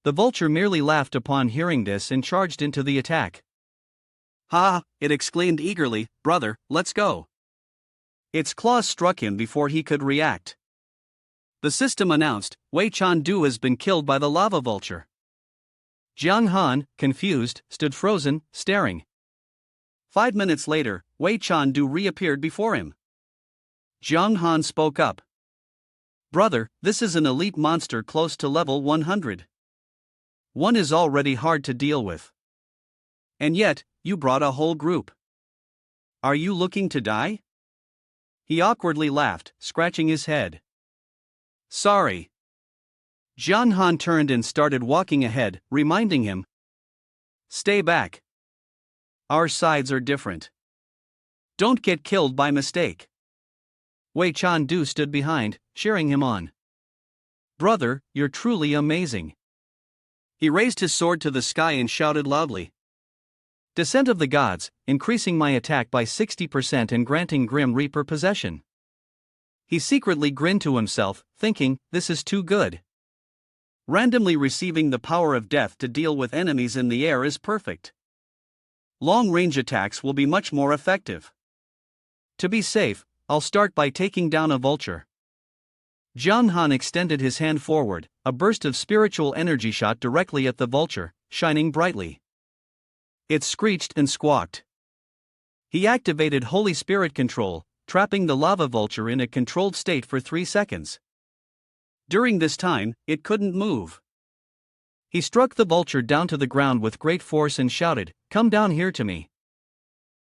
[SPEAKER 1] The vulture merely laughed upon hearing this and charged into the attack. "Ha!" it exclaimed eagerly, "Brother, let's go." Its claws struck him before he could react. The system announced, "Wei Chandu has been killed by the lava vulture." Jiang Han, confused, stood frozen, staring. 5 minutes later, Wei Chandu reappeared before him. Jiang Han spoke up. "Brother, this is an elite monster close to level 100. One is already hard to deal with. And yet, you brought a whole group. Are you looking to die?" He awkwardly laughed, scratching his head. "Sorry." Jiang Han turned and started walking ahead, reminding him, "Stay back. Our sides are different. Don't get killed by mistake." Wei Chandu stood behind, cheering him on. "Brother, you're truly amazing." He raised his sword to the sky and shouted loudly, "Descent of the gods, increasing my attack by 60% and granting Grim Reaper possession." He secretly grinned to himself, thinking, this is too good. Randomly receiving the power of death to deal with enemies in the air is perfect. Long-range attacks will be much more effective. To be safe, I'll start by taking down a vulture. Jiang Han extended his hand forward, a burst of spiritual energy shot directly at the vulture, shining brightly. It screeched and squawked. He activated Holy Spirit control, trapping the lava vulture in a controlled state for 3 seconds. During this time, it couldn't move. He struck the vulture down to the ground with great force and shouted, "Come down here to me."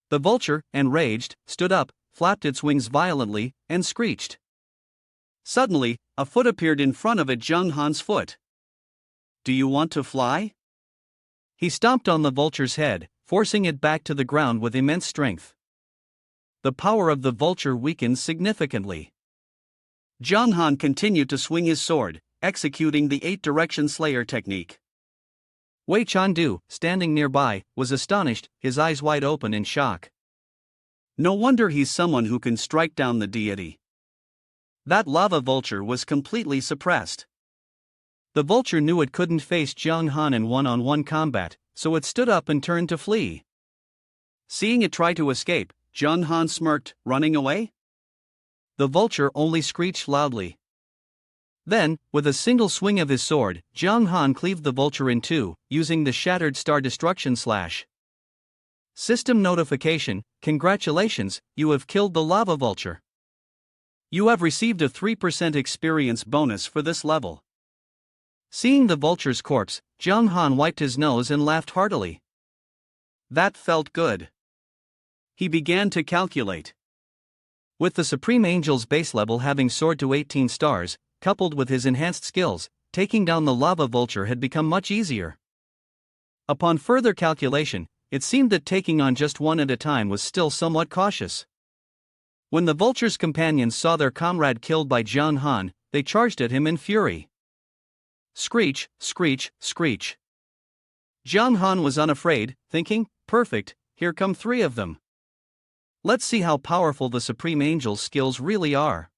[SPEAKER 1] The vulture, enraged, stood up, flapped its wings violently, and screeched. Suddenly, a foot appeared in front of Jiang Han's foot. "Do you want to fly?" He stomped on the vulture's head, forcing it back to the ground with immense strength. The power of the vulture weakened significantly. Jiang Han continued to swing his sword, executing the 8-direction slayer technique. Wei Chandu, standing nearby, was astonished, his eyes wide open in shock. No wonder he's someone who can strike down the deity. That lava vulture was completely suppressed. The vulture knew it couldn't face Jiang Han in one-on-one combat, so it stood up and turned to flee. Seeing it try to escape, Jiang Han smirked, running away? The vulture only screeched loudly. Then, with a single swing of his sword, Jiang Han cleaved the vulture in two, using the Shattered Star Destruction Slash. System notification: congratulations, you have killed the lava vulture. You have received a 3% experience bonus for this level. Seeing the vulture's corpse, Jiang Han wiped his nose and laughed heartily. That felt good. He began to calculate. With the Supreme Angel's base level having soared to 18 stars, coupled with his enhanced skills, taking down the lava vulture had become much easier. Upon further calculation, it seemed that taking on just one at a time was still somewhat cautious. When the vulture's companions saw their comrade killed by Jiang Han, they charged at him in fury. Screech, screech, screech. Jiang Han was unafraid, thinking, perfect, here come 3 of them. Let's see how powerful the Supreme Angel's skills really are.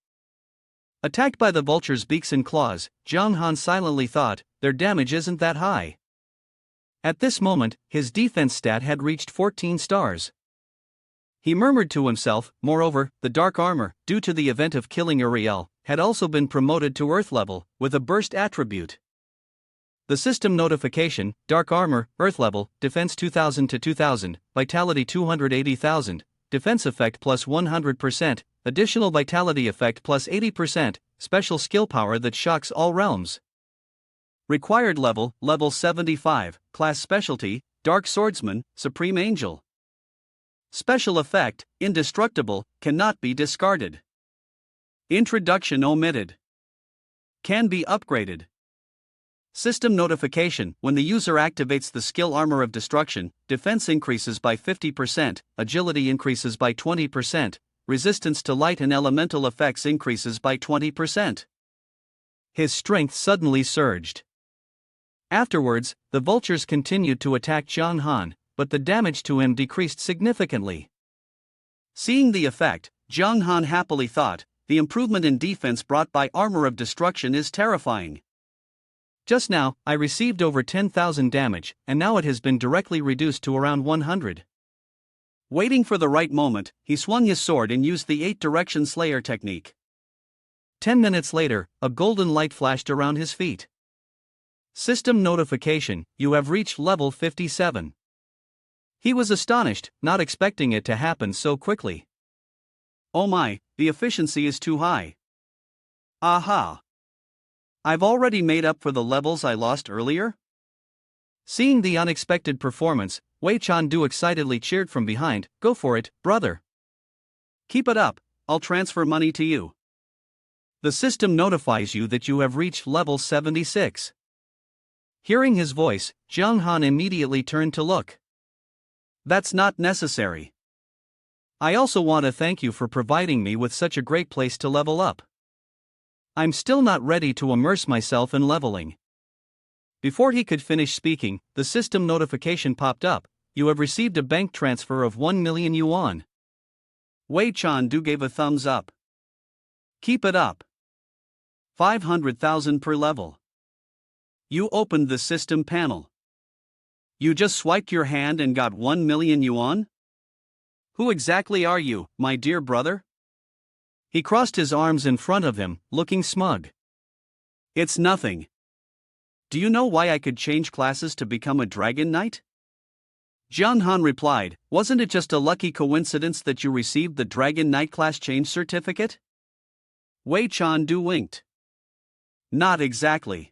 [SPEAKER 1] Attacked by the vulture's beaks and claws, Jiang Han silently thought, their damage isn't that high. At this moment, his defense stat had reached 14 stars. He murmured to himself, moreover, the dark armor, due to the event of killing Uriel, had also been promoted to Earth level, with a burst attribute. The system notification: dark armor, Earth level, defense 2000 to 2000, vitality 280,000, defense effect plus 100%, additional vitality effect plus 80%, special skill power that shocks all realms. Required level, level 75, class specialty, Dark Swordsman, Supreme Angel. Special effect, indestructible, cannot be discarded. Introduction omitted. Can be upgraded. System notification: when the user activates the skill Armor of Destruction, defense increases by 50%, agility increases by 20%, resistance to light and elemental effects increases by 20%. His strength suddenly surged. Afterwards, the vultures continued to attack Zhang Han, but the damage to him decreased significantly. Seeing the effect, Zhang Han happily thought, the improvement in defense brought by Armor of Destruction is terrifying. Just now, I received over 10,000 damage, and now it has been directly reduced to around 100. Waiting for the right moment, he swung his sword and used the 8-direction Slayer technique. 10 minutes later, a golden light flashed around his feet. System notification: you have reached level 57. He was astonished, not expecting it to happen so quickly. Oh my, the efficiency is too high. Aha! I've already made up for the levels I lost earlier? Seeing the unexpected performance, Wei Chandu excitedly cheered from behind, "Go for it, brother. Keep it up, I'll transfer money to you." The system notifies you that you have reached level 76. Hearing his voice, Zhang Han immediately turned to look. That's not necessary. I also want to thank you for providing me with such a great place to level up. I'm still not ready to immerse myself in leveling. Before he could finish speaking, the system notification popped up: you have received a bank transfer of 1 million yuan. Wei Chandu gave a thumbs up. Keep it up. 500,000 per level. You opened the system panel. You just swiped your hand and got 1 million yuan? Who exactly are you, my dear brother? He crossed his arms in front of him, looking smug. It's nothing. Do you know why I could change classes to become a dragon knight? Zhang Han replied, wasn't it just a lucky coincidence that you received the dragon knight class change certificate? Wei Chandu winked. Not exactly.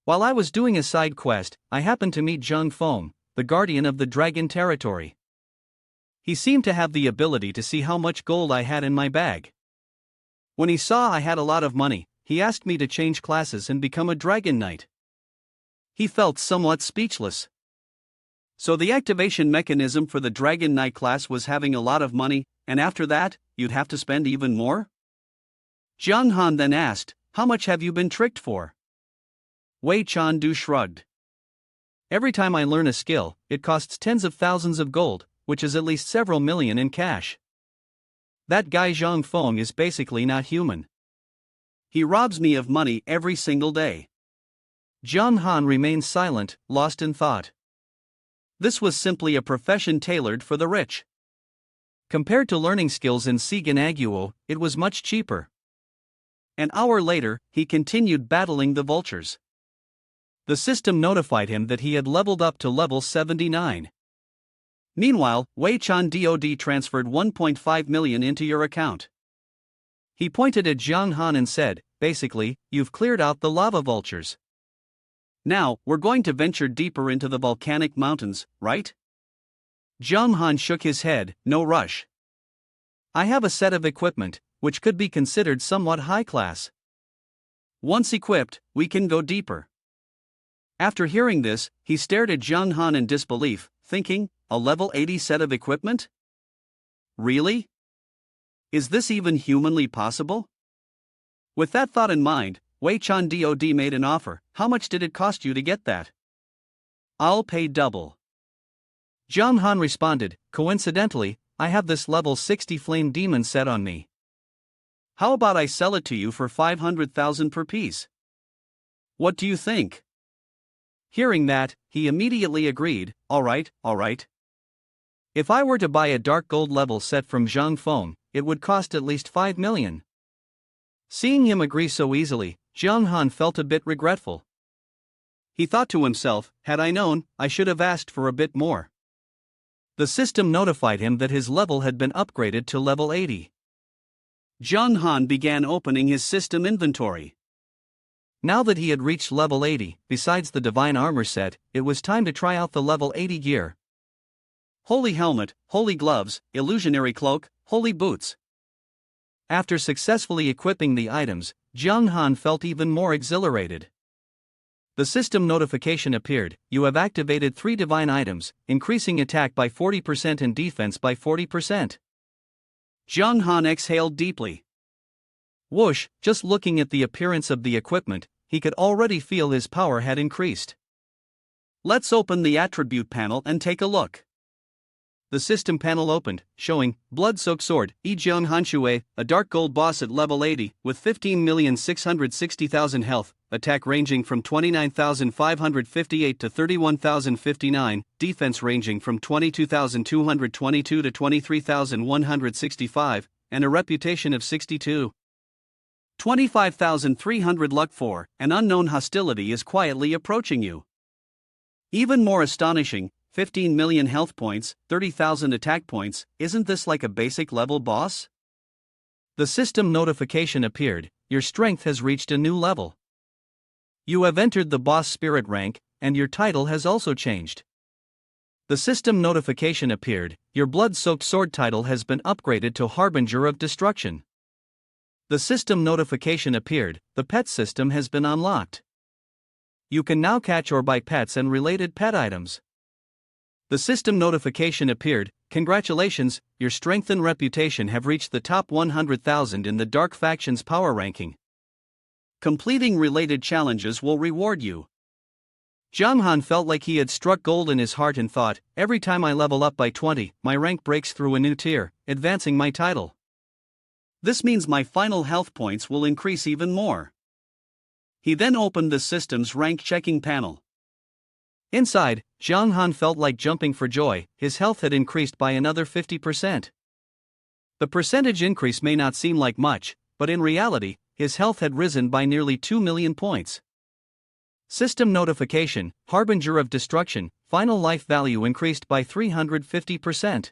[SPEAKER 1] While I was doing a side quest, I happened to meet Zhang Feng, the guardian of the dragon territory. He seemed to have the ability to see how much gold I had in my bag. When he saw I had a lot of money, he asked me to change classes and become a dragon knight. He felt somewhat speechless. So the activation mechanism for the dragon knight class was having a lot of money, and after that, you'd have to spend even more? Zhang Han then asked, how much have you been tricked for? Wei Chandu shrugged. Every time I learn a skill, it costs tens of thousands of gold, which is at least several million in cash. That guy Zhang Feng is basically not human. He robs me of money every single day. Zhang Han remained silent, lost in thought. This was simply a profession tailored for the rich. Compared to learning skills in Sigan Aguo, it was much cheaper. An hour later, he continued battling the vultures. The system notified him that he had leveled up to level 79. Meanwhile, Wei Chan DOD transferred 1.5 million into your account. He pointed at Zhang Han and said, basically, you've cleared out the lava vultures. Now, we're going to venture deeper into the volcanic mountains, right? Zhang Han shook his head, no rush. I have a set of equipment, which could be considered somewhat high class. Once equipped, we can go deeper. After hearing this, he stared at Zhang Han in disbelief, thinking, a level 80 set of equipment? Really? Is this even humanly possible? With that thought in mind, Wei Chan DOD made an offer. How much did it cost you to get that? I'll pay double. Zhang Han responded, coincidentally, I have this level 60 flame demon set on me. How about I sell it to you for 500,000 per piece? What do you think? Hearing that, he immediately agreed, alright. If I were to buy a dark gold level set from Zhang Feng, it would cost at least 5 million. Seeing him agree so easily, Zhang Han felt a bit regretful. He thought to himself, had I known, I should have asked for a bit more. The system notified him that his level had been upgraded to level 80.
[SPEAKER 2] Zhang Han began opening his system inventory.
[SPEAKER 1] Now that he had reached level 80, besides the divine armor set, it was time to try out the level 80 gear.
[SPEAKER 2] Holy helmet, holy gloves, illusionary cloak, holy boots.
[SPEAKER 1] After successfully equipping the items, Zhang Han felt even more exhilarated. The system notification appeared: you have activated 3 divine items, increasing attack by 40% and defense by 40%.
[SPEAKER 2] Zhang Han exhaled deeply.
[SPEAKER 1] Whoosh, just looking at the appearance of the equipment, he could already feel his power had increased.
[SPEAKER 2] Let's open the attribute panel and take a look.
[SPEAKER 1] The system panel opened, showing Blood-Soaked Sword, Yijiang Hanshue, a dark gold boss at level 80, with 15,660,000 health, attack ranging from 29,558 to 31,059, defense ranging from 22,222 to 23,165, and a reputation of 62.
[SPEAKER 2] 25,300 luck for, an unknown hostility is quietly approaching you. Even more astonishing, 15 million health points, 30,000 attack points, isn't this like a basic level boss?
[SPEAKER 1] The system notification appeared: your strength has reached a new level. You have entered the boss spirit rank, and your title has also changed. The system notification appeared: your blood-soaked sword title has been upgraded to Harbinger of Destruction. The system notification appeared: the pet system has been unlocked. You can now catch or buy pets and related pet items. The system notification appeared: congratulations, your strength and reputation have reached the top 100,000 in the Dark Faction's power ranking.
[SPEAKER 2] Completing related challenges will reward you.
[SPEAKER 1] Zhang Han felt like he had struck gold in his heart and thought, every time I level up by 20, my rank breaks through a new tier, advancing my title.
[SPEAKER 2] This means my final health points will increase even more. He then opened the system's rank checking panel.
[SPEAKER 1] Inside, Zhang Han felt like jumping for joy. His health had increased by another 50%. The percentage increase may not seem like much, but in reality, his health had risen by nearly 2 million points. System notification: Harbinger of Destruction, final life value increased by 350%.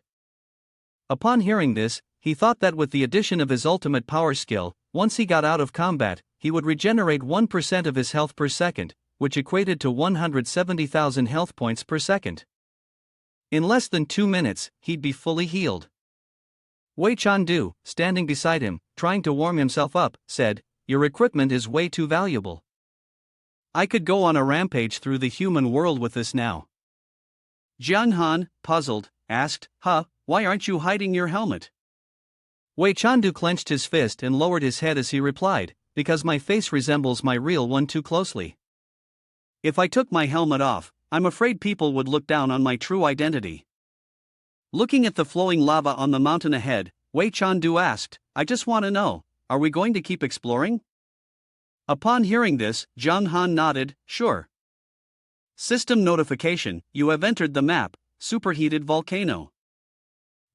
[SPEAKER 1] Upon hearing this, he thought that with the addition of his ultimate power skill, once he got out of combat, he would regenerate 1% of his health per second, which equated to 170,000 health points per second. In less than 2 minutes, he'd be fully healed. Wei Chandu, standing beside him, trying to warm himself up, said, "Your equipment is way too valuable. I could go on a rampage through the human world with this now."
[SPEAKER 2] Zhang Han, puzzled, asked, why aren't you hiding your helmet?
[SPEAKER 1] Wei Chandu clenched his fist and lowered his head as he replied, "Because my face resembles my real one too closely.
[SPEAKER 2] If I took my helmet off, I'm afraid people would look down on my true identity." Looking at the flowing lava on the mountain ahead, Wei Chandu asked, "I just want to know, are we going to keep exploring?" Upon hearing this, Zhang Han nodded, "Sure." System notification: you have entered the map, Superheated Volcano.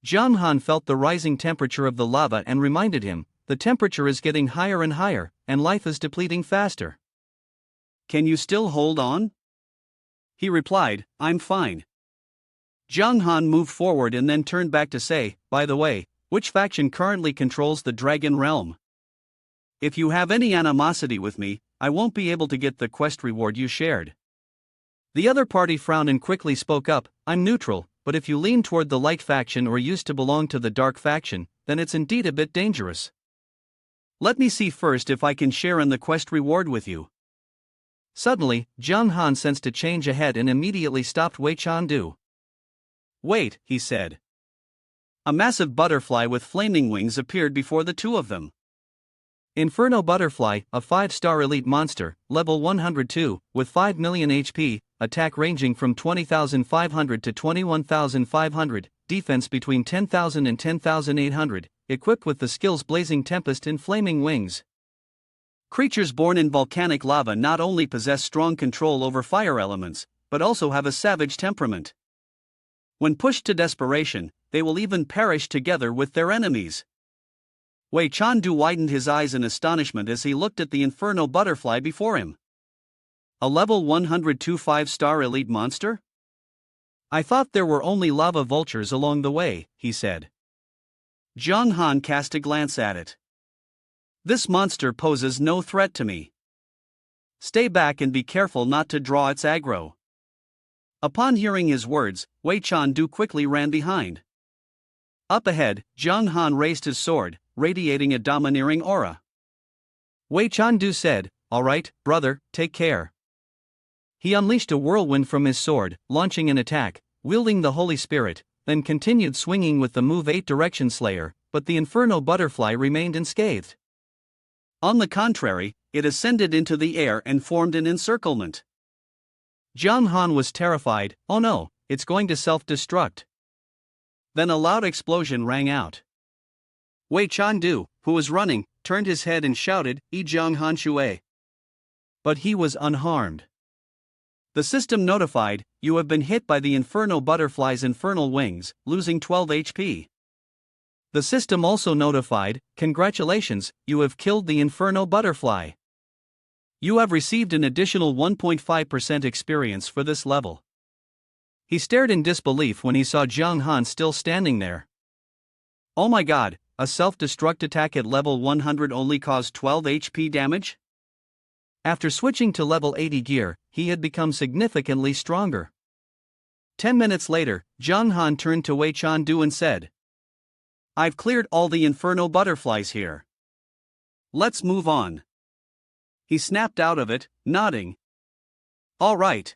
[SPEAKER 1] Zhang Han felt the rising temperature of the lava and reminded him, the temperature is getting higher and higher, and life is depleting faster.
[SPEAKER 2] "Can you still hold on?" He replied, "I'm fine." Zhang Han moved forward and then turned back to say, "By the way, which faction currently controls the Dragon Realm? If you have any animosity with me, I won't be able to get the quest reward you shared."
[SPEAKER 1] The other party frowned and quickly spoke up, "I'm neutral, but if you lean toward the Light faction or used to belong to the Dark faction, then it's indeed a bit dangerous.
[SPEAKER 2] Let me see first if I can share in the quest reward with you."
[SPEAKER 1] Suddenly, Zhang Han sensed a change ahead and immediately stopped Wei Chandu.
[SPEAKER 2] "Wait," he said. A massive butterfly with flaming wings appeared before the two of them.
[SPEAKER 1] Inferno Butterfly, a 5-star elite monster, level 102, with 5 million HP, attack ranging from 20,500 to 21,500, defense between 10,000 and 10,800, equipped with the skills Blazing Tempest and Flaming Wings.
[SPEAKER 2] Creatures born in volcanic lava not only possess strong control over fire elements, but also have a savage temperament. When pushed to desperation, they will even perish together with their enemies. Wei Chandu widened his eyes in astonishment as he looked at the Inferno Butterfly before him. A level 102 5-star elite monster?
[SPEAKER 1] I thought there were only lava vultures along the way, he said.
[SPEAKER 2] Zhang Han cast a glance at it. This monster poses no threat to me. Stay back and be careful not to draw its aggro. Upon hearing his words, Wei Chandu quickly ran behind. Up ahead, Zhang Han raised his sword, radiating a domineering aura.
[SPEAKER 1] Wei Chandu said, "All right, brother, take care." He unleashed a whirlwind from his sword, launching an attack, wielding the Holy Spirit, then continued swinging with the move 8 Direction Slayer, but the Inferno Butterfly remained unscathed.
[SPEAKER 2] On the contrary, it ascended into the air and formed an encirclement.
[SPEAKER 1] Zhang Han was terrified. "Oh no, it's going to self-destruct."
[SPEAKER 2] Then a loud explosion rang out. Wei Chandu, who was running, turned his head and shouted, "Yi Zhang Han Shui."
[SPEAKER 1] But he was unharmed.
[SPEAKER 2] The system notified, "You have been hit by the Inferno Butterfly's infernal wings, losing 12 HP.
[SPEAKER 1] The system also notified, "Congratulations, you have killed the Inferno Butterfly. You have received an additional 1.5% experience for this level." He stared in disbelief when he saw Zhang Han still standing there.
[SPEAKER 2] Oh my god, a self-destruct attack at level 100 only caused 12 HP damage?
[SPEAKER 1] After switching to level 80 gear, he had become significantly stronger. 10 minutes later, Zhang Han turned to Wei Chandu and said,
[SPEAKER 2] "I've cleared all the Inferno Butterflies here. Let's move on." He snapped out of it, nodding. "All right."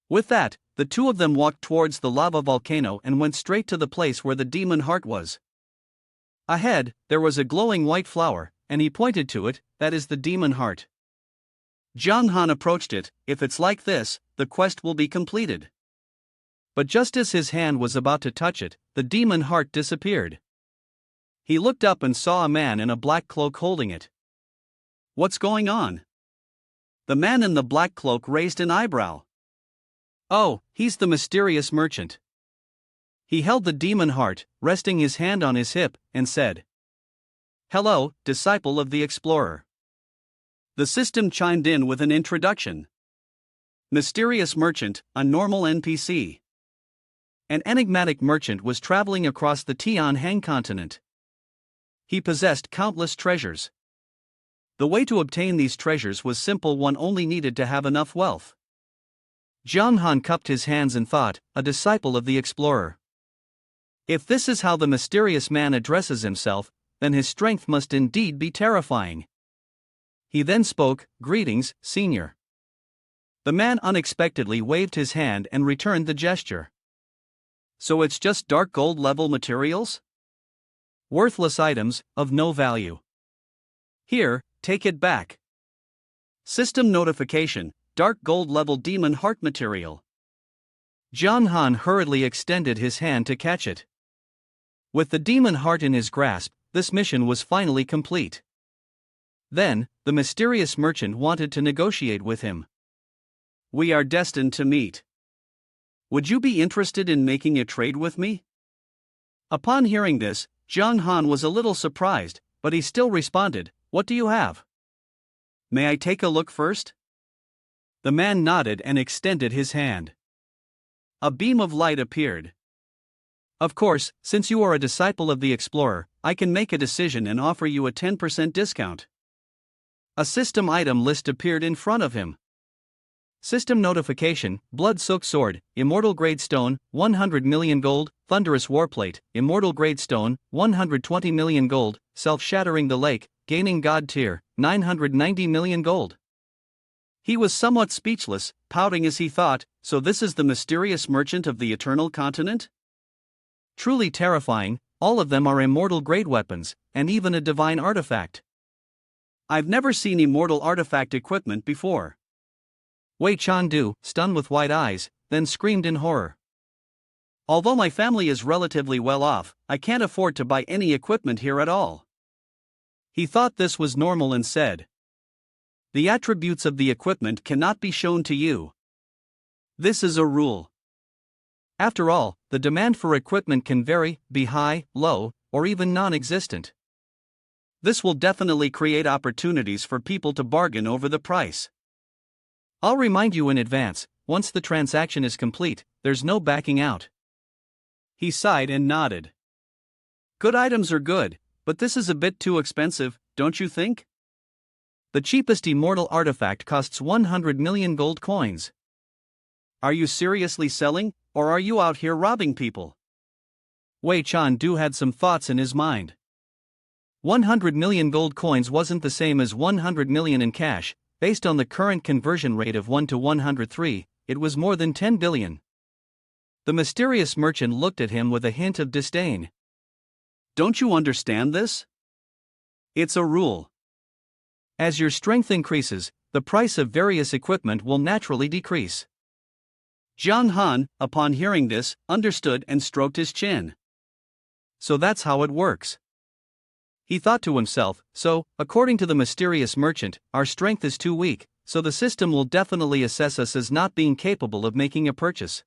[SPEAKER 2] With that, the two of them walked towards the lava volcano and went straight to the place where the demon heart was. Ahead, there was a glowing white flower, and he pointed to it. "That is the demon heart." Zhang Han approached it. "If it's like this, the quest will be completed." But just as his hand was about to touch it, the demon heart disappeared. He looked up and saw a man in a black cloak holding it. "What's going on?" The man in the black cloak raised an eyebrow. "Oh, he's the mysterious merchant." He held the demon heart, resting his hand on his hip, and said, "Hello, disciple of the explorer." The system chimed in with an introduction. Mysterious merchant, a normal NPC. An enigmatic merchant was traveling across the Tianhang continent. He possessed countless treasures. The way to obtain these treasures was simple, one only needed to have enough wealth. Zhang Han cupped his hands and thought, a disciple of the explorer. If this is how the mysterious man addresses himself, then his strength must indeed be terrifying. He then spoke, "Greetings, senior." The man unexpectedly waved his hand and returned the gesture. "So it's just dark gold level materials? Worthless items, of no value. Here, take it back." System notification, dark gold level demon heart material. Zhang Han hurriedly extended his hand to catch it. With the demon heart in his grasp, this mission was finally complete. Then, the mysterious merchant wanted to negotiate with him. "We are destined to meet. Would you be interested in making a trade with me?" Upon hearing this, Zhang Han was a little surprised, but he still responded, "What do you have? May I take a look first?" The man nodded and extended his hand. A beam of light appeared. "Of course, since you are a disciple of the explorer, I can make a decision and offer you a 10% discount." A system item list appeared in front of him. System notification, Blood-Soaked Sword, Immortal Grade Stone, 100 million gold, Thunderous Warplate, Immortal Grade Stone, 120 million gold, Self-Shattering the Lake, Gaining God Tier, 990 million gold. He was somewhat speechless, pouting as he thought, so this is the mysterious merchant of the Eternal Continent? Truly terrifying, all of them are immortal grade weapons, and even a divine artifact. I've never seen immortal artifact equipment before. Wei Chandu, stunned with wide eyes, then screamed in horror. Although my family is relatively well off, I can't afford to buy any equipment here at all. He thought this was normal and said, "The attributes of the equipment cannot be shown to you. This is a rule. After all, the demand for equipment can vary, be high, low, or even non-existent. This will definitely create opportunities for people to bargain over the price. I'll remind you in advance, once the transaction is complete,
[SPEAKER 1] there's no backing out.
[SPEAKER 2] He sighed and nodded. Good items are good, but this is a bit too expensive, don't you think?
[SPEAKER 1] The cheapest immortal artifact costs 100 million gold coins.
[SPEAKER 2] Are you seriously selling, or are you out here robbing people?
[SPEAKER 1] Wei Chan-du had some thoughts in his mind. 100 million gold coins wasn't the same as 100 million in cash. Based on the current conversion rate of 1 to 103, it was more than 10 billion. The mysterious merchant looked at him with a hint of disdain.
[SPEAKER 2] Don't you understand this? It's a rule.
[SPEAKER 1] As your strength increases, the price of various equipment will naturally decrease.
[SPEAKER 2] Zhang Han, upon hearing this, understood and stroked his chin.
[SPEAKER 1] So that's how it works. He thought to himself, so, according to the mysterious merchant, our strength is too weak, so the system will definitely assess us as not being capable of making a purchase.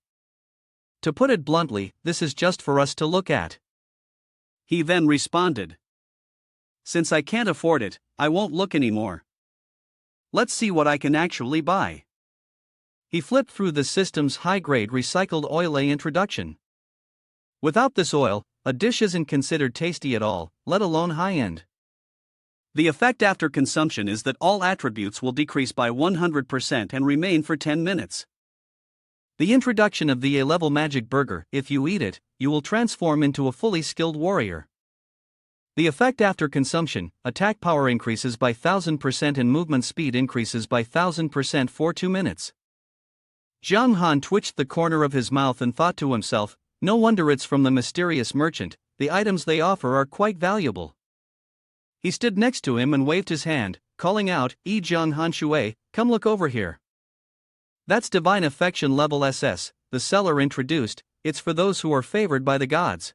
[SPEAKER 1] To put it bluntly, this is just for us to look at.
[SPEAKER 2] He then responded. Since I can't afford it, I won't look anymore. Let's see what I can actually buy.
[SPEAKER 1] He flipped through the system's high-grade recycled oil introduction. Without this oil, a dish isn't considered tasty at all, let alone high-end.
[SPEAKER 2] The effect after consumption is that all attributes will decrease by 100% and remain for 10 minutes.
[SPEAKER 1] The introduction of the A-level magic burger, if you eat it, you will transform into a fully skilled warrior. The effect after consumption, attack power increases by 1000% and movement speed increases by 1000% for 2 minutes. Zhang Han twitched the corner of his mouth and thought to himself, no wonder it's from the mysterious merchant, the items they offer are quite valuable. He stood next to him and waved his hand, calling out, Zhang Han Shui, come look over here. That's Divine Affection level SS, the seller introduced, it's for those who are favored by the gods.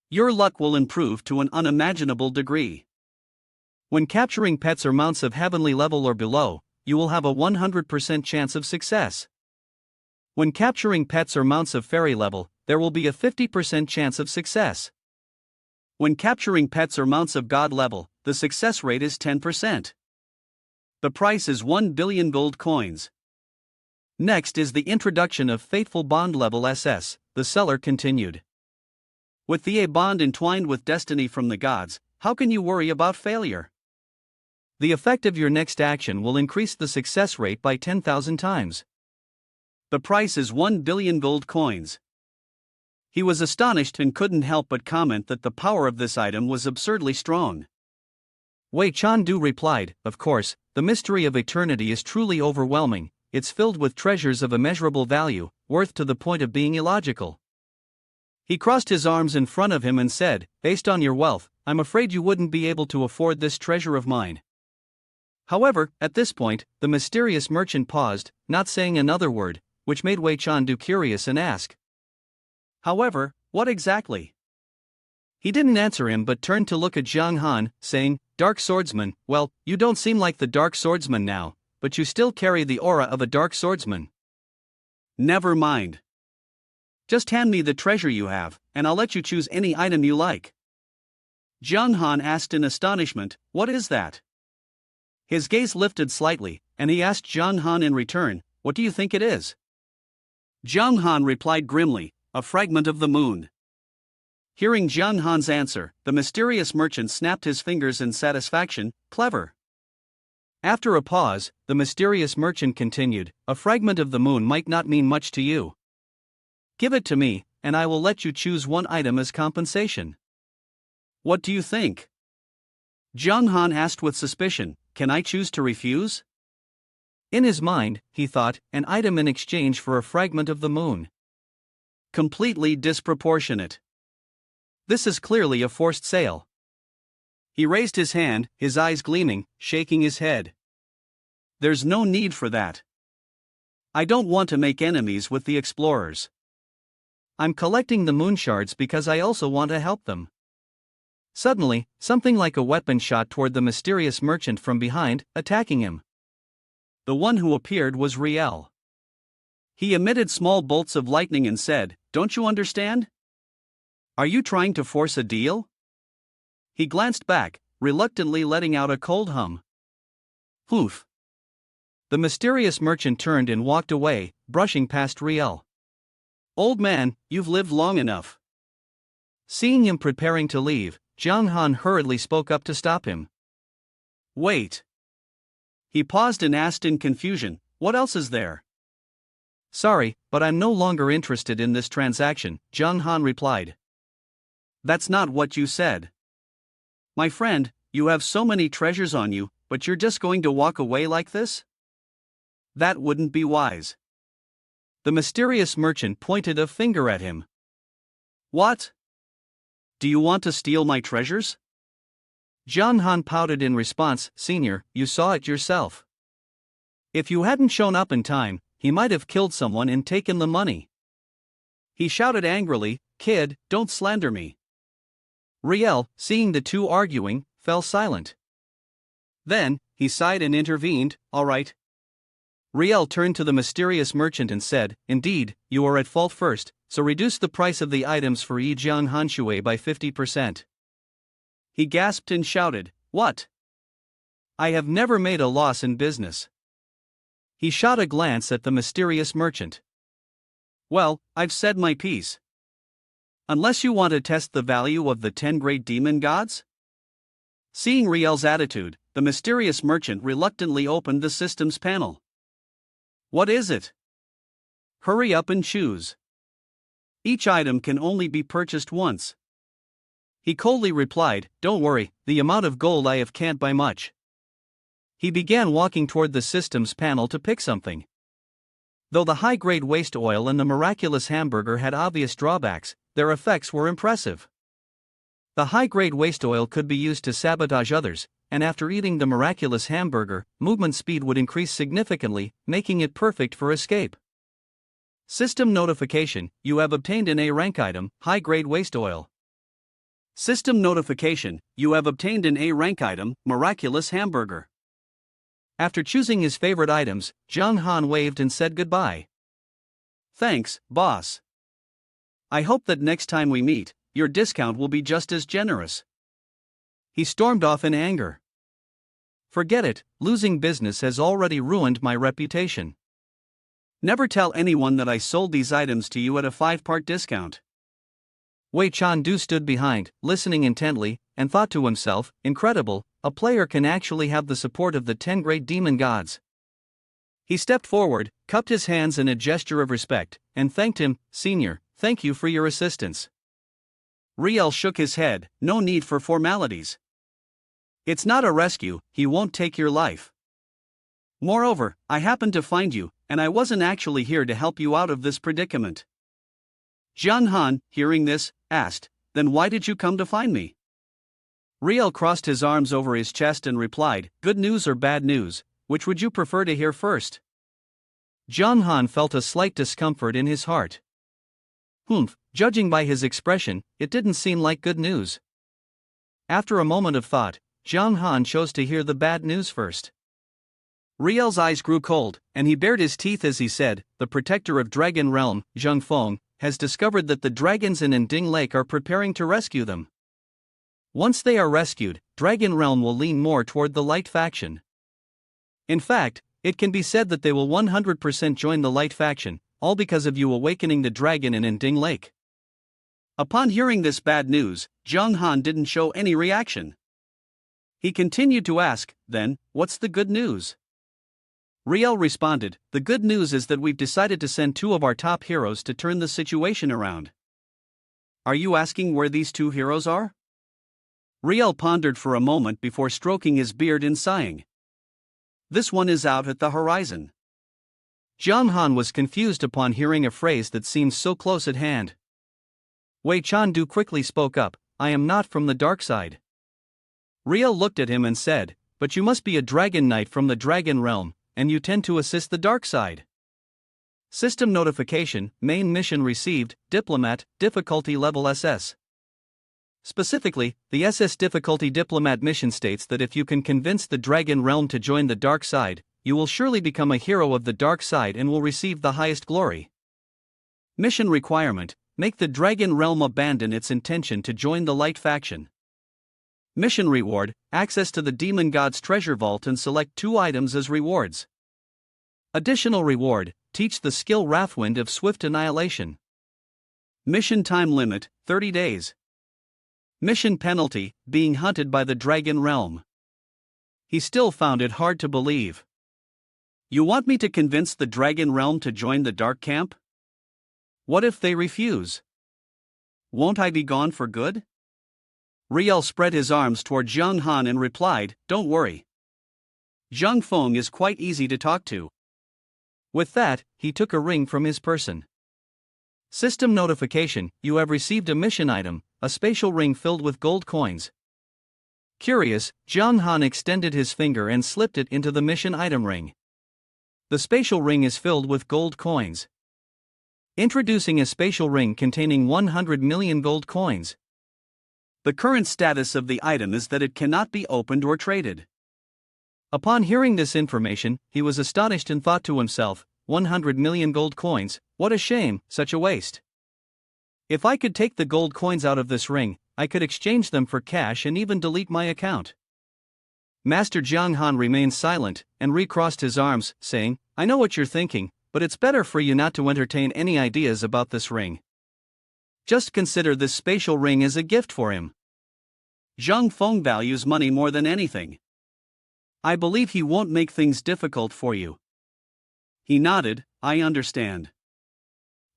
[SPEAKER 2] Your luck will improve to an unimaginable degree.
[SPEAKER 1] When capturing pets or mounts of heavenly level or below, you will have a 100% chance of success. When capturing pets or mounts of fairy level, there will be a 50% chance of success.
[SPEAKER 2] When capturing pets or mounts of god level, the success rate is 10%. The price is 1 billion gold coins.
[SPEAKER 1] Next is the introduction of Fateful Bond level SS, the seller continued.
[SPEAKER 2] With the A bond entwined with destiny from the gods, how can you worry about failure?
[SPEAKER 1] The effect of your next action will increase the success rate by 10,000 times.
[SPEAKER 2] The price is 1 billion gold coins. He was astonished and couldn't help but comment that the power of this item was absurdly strong.
[SPEAKER 1] Wei Chan-du replied, of course, the mystery of eternity is truly overwhelming, it's filled with treasures of immeasurable value, worth to the point of being illogical. He crossed his arms in front of him and said, based on your wealth, I'm afraid you wouldn't be able to afford this treasure of mine. However, at this point, the mysterious merchant paused, not saying another word, which made Wei Chan-du curious and ask.
[SPEAKER 2] However, what exactly?
[SPEAKER 1] He didn't answer him but turned to look at Zhang Han, saying, Dark Swordsman, well, you don't seem like the Dark Swordsman now, but you still carry the aura of a Dark Swordsman.
[SPEAKER 2] Never mind. Just hand me the treasure you have, and I'll let you choose any item you like. Zhang Han asked in astonishment, what is that? His gaze lifted slightly, and he asked Zhang Han in return, what do you think it is? Zhang Han replied grimly, a fragment of the moon. Hearing Zhang Han's answer, the mysterious merchant snapped his fingers in satisfaction, clever.
[SPEAKER 1] After a pause, the mysterious merchant continued, a fragment of the moon might not mean much to you. Give it to me, and I will let you choose one item as compensation.
[SPEAKER 2] What do you think? Zhang Han asked with suspicion, can I choose to refuse?
[SPEAKER 1] In his mind, he thought, an item in exchange for a fragment of the moon.
[SPEAKER 2] Completely disproportionate.
[SPEAKER 1] This is clearly a forced sale.
[SPEAKER 2] He raised his hand, his eyes gleaming, shaking his head. There's no need for that. I don't want to make enemies with the explorers.
[SPEAKER 1] I'm collecting the moon shards because I also want to help them. Suddenly, something like a weapon shot toward the mysterious merchant from behind, attacking him.
[SPEAKER 2] The one who appeared was Riel. He emitted small bolts of lightning and said, don't you understand? Are you trying to force a deal? He glanced back, reluctantly letting out a cold hum.
[SPEAKER 1] Poof. The mysterious merchant turned and walked away, brushing past Riel.
[SPEAKER 2] Old man, you've lived long enough.
[SPEAKER 1] Seeing him preparing to leave, Jiang Han hurriedly spoke up to stop him.
[SPEAKER 2] Wait. He paused and asked in confusion, what else is there?
[SPEAKER 1] Sorry, but I'm no longer interested in this transaction, Jiang Han replied.
[SPEAKER 2] That's not what you said. My friend, you have so many treasures on you, but you're just going to walk away like this? That wouldn't be wise.
[SPEAKER 1] The mysterious merchant pointed a finger at him.
[SPEAKER 2] What? Do you want to steal my treasures?
[SPEAKER 1] Jiang Han pouted in response, Senior, you saw it yourself. If you hadn't shown up in time, he might have killed someone and taken the money.
[SPEAKER 2] He shouted angrily, Kid, don't slander me.
[SPEAKER 1] Riel, seeing the two arguing, fell silent.
[SPEAKER 2] Then, he sighed and intervened, all right.
[SPEAKER 1] Riel turned to the mysterious merchant and said, Indeed, you are at fault first, so reduce the price of the items for Yi Jiang Hanshui by 50%.
[SPEAKER 2] He gasped and shouted, What?
[SPEAKER 1] I have never made a loss in business. He shot a glance at the mysterious merchant.
[SPEAKER 2] Well, I've said my piece. Unless you want to test the value of the 10 great demon gods? Seeing Riel's attitude, the mysterious merchant reluctantly opened the systems panel. What is it? Hurry up and choose. Each item can only be purchased once.
[SPEAKER 1] He coldly replied, Don't worry, the amount of gold I have can't buy much. He began walking toward the systems panel to pick something. Though the high-grade waste oil and the miraculous hamburger had obvious drawbacks, their effects were impressive. The high-grade waste oil could be used to sabotage others, and after eating the miraculous hamburger, movement speed would increase significantly, making it perfect for escape. System notification, you have obtained an A-rank item, high-grade waste oil.
[SPEAKER 2] System notification, you have obtained an A-rank item, miraculous hamburger.
[SPEAKER 1] After choosing his favorite items, Jiang Han waved and said goodbye.
[SPEAKER 2] Thanks, boss. I hope that next time we meet, your discount will be just as generous.
[SPEAKER 1] He stormed off in anger. Forget it, losing business has already ruined my reputation.
[SPEAKER 2] Never tell anyone that I sold these items to you at a 5-part discount.
[SPEAKER 1] Wei Chandu stood behind, listening intently, and thought to himself, incredible, a player can actually have the support of the 10 great demon gods. He stepped forward, cupped his hands in a gesture of respect, and thanked him, Senior, thank you for your assistance.
[SPEAKER 2] Riel shook his head, no need for formalities. It's not a rescue, he won't take your life. Moreover, I happened to find you, and I wasn't actually here to help you out of this predicament. Jiang Han, hearing this, asked, Then why did you come to find me? Riel crossed his arms over his chest and replied, Good news or bad news, which would you prefer to hear first?
[SPEAKER 1] Jiang Han felt a slight discomfort in his heart. Judging by his expression, it didn't seem like good news. After a moment of thought, Jiang Han chose to hear the bad news first.
[SPEAKER 2] Riel's eyes grew cold, and he bared his teeth as he said, The protector of Dragon Realm, Zheng Feng, has discovered that the dragons in Ending Lake are preparing to rescue them. Once they are rescued, Dragon Realm will lean more toward the Light faction. In fact, it can be said that they will 100% join the Light faction, all because of you awakening the dragon in Ending Lake. Upon hearing this bad news, Jiang Han didn't show any reaction. He continued to ask, Then, what's the good news? Riel responded, The good news is that we've decided to send 2 of our top heroes to turn the situation around. Are you asking where these 2 heroes are? Riel pondered for a moment before stroking his beard and sighing. This one is out at the horizon.
[SPEAKER 1] Jiang Han was confused upon hearing a phrase that seemed so close at hand. Wei Chandu quickly spoke up, I am not from the dark side. Riel looked at him and said, But you must be a dragon knight from the dragon realm, and you tend to assist the dark side. System notification, main mission received, Diplomat, difficulty level SS. Specifically, the SS difficulty Diplomat mission states that if you can convince the dragon realm to join the dark side, you will surely become a hero of the dark side and will receive the highest glory. Mission requirement, make the dragon realm abandon its intention to join the Light faction. Mission reward, access to the demon god's treasure vault and select 2 items as rewards. Additional reward, teach the skill Wrathwind of Swift Annihilation.
[SPEAKER 2] Mission time limit, 30 days. Mission penalty, being hunted by the dragon realm. He still found it hard to believe. You want me to convince the dragon realm to join the dark camp? What if they refuse? Won't I be gone for good? Riel spread his arms toward Zhang Han and replied, "Don't worry. Zhang Feng is quite easy to talk to."
[SPEAKER 1] With that, he took a ring from his person. System notification: you have received a mission item, a spatial ring filled with gold coins. Curious, Zhang Han extended his finger and slipped it into the mission item ring. The spatial ring is filled with gold coins. Introducing a spatial ring containing 100 million gold coins.
[SPEAKER 2] The current status of the item is that it cannot be opened or traded.
[SPEAKER 1] Upon hearing this information, he was astonished and thought to himself, 100 million gold coins, what a shame, such a waste. If I could take the gold coins out of this ring, I could exchange them for cash and even delete my account. Master Zhang Han remained silent and recrossed his arms, saying, "I know what you're thinking, but it's better for you not to entertain any ideas about this ring. Just consider this spatial ring as a gift for him.
[SPEAKER 2] Zhang Feng values money more than anything. I believe he won't make things difficult for you." He nodded, "I understand."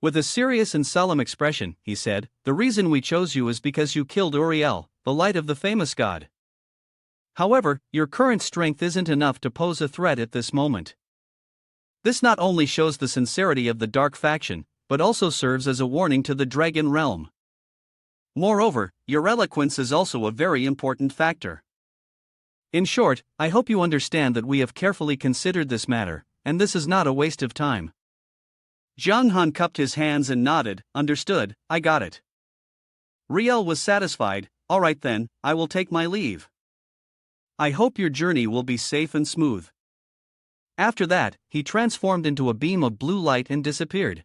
[SPEAKER 1] With a serious and solemn expression, he said, "The reason we chose you is because you killed Uriel, the light of the famous god. However, your current strength isn't enough to pose a threat at this moment. This not only shows the sincerity of the dark faction, but also serves as a warning to the dragon realm.
[SPEAKER 2] Moreover, your eloquence is also a very important factor.
[SPEAKER 1] In short, I hope you understand that we have carefully considered this matter, and this is not a waste of time."
[SPEAKER 2] Zhang Han cupped his hands and nodded, "Understood, I got it." Riel was satisfied. "All right then, I will take my leave. I hope your journey will be safe and smooth."
[SPEAKER 1] After that, he transformed into a beam of blue light and disappeared.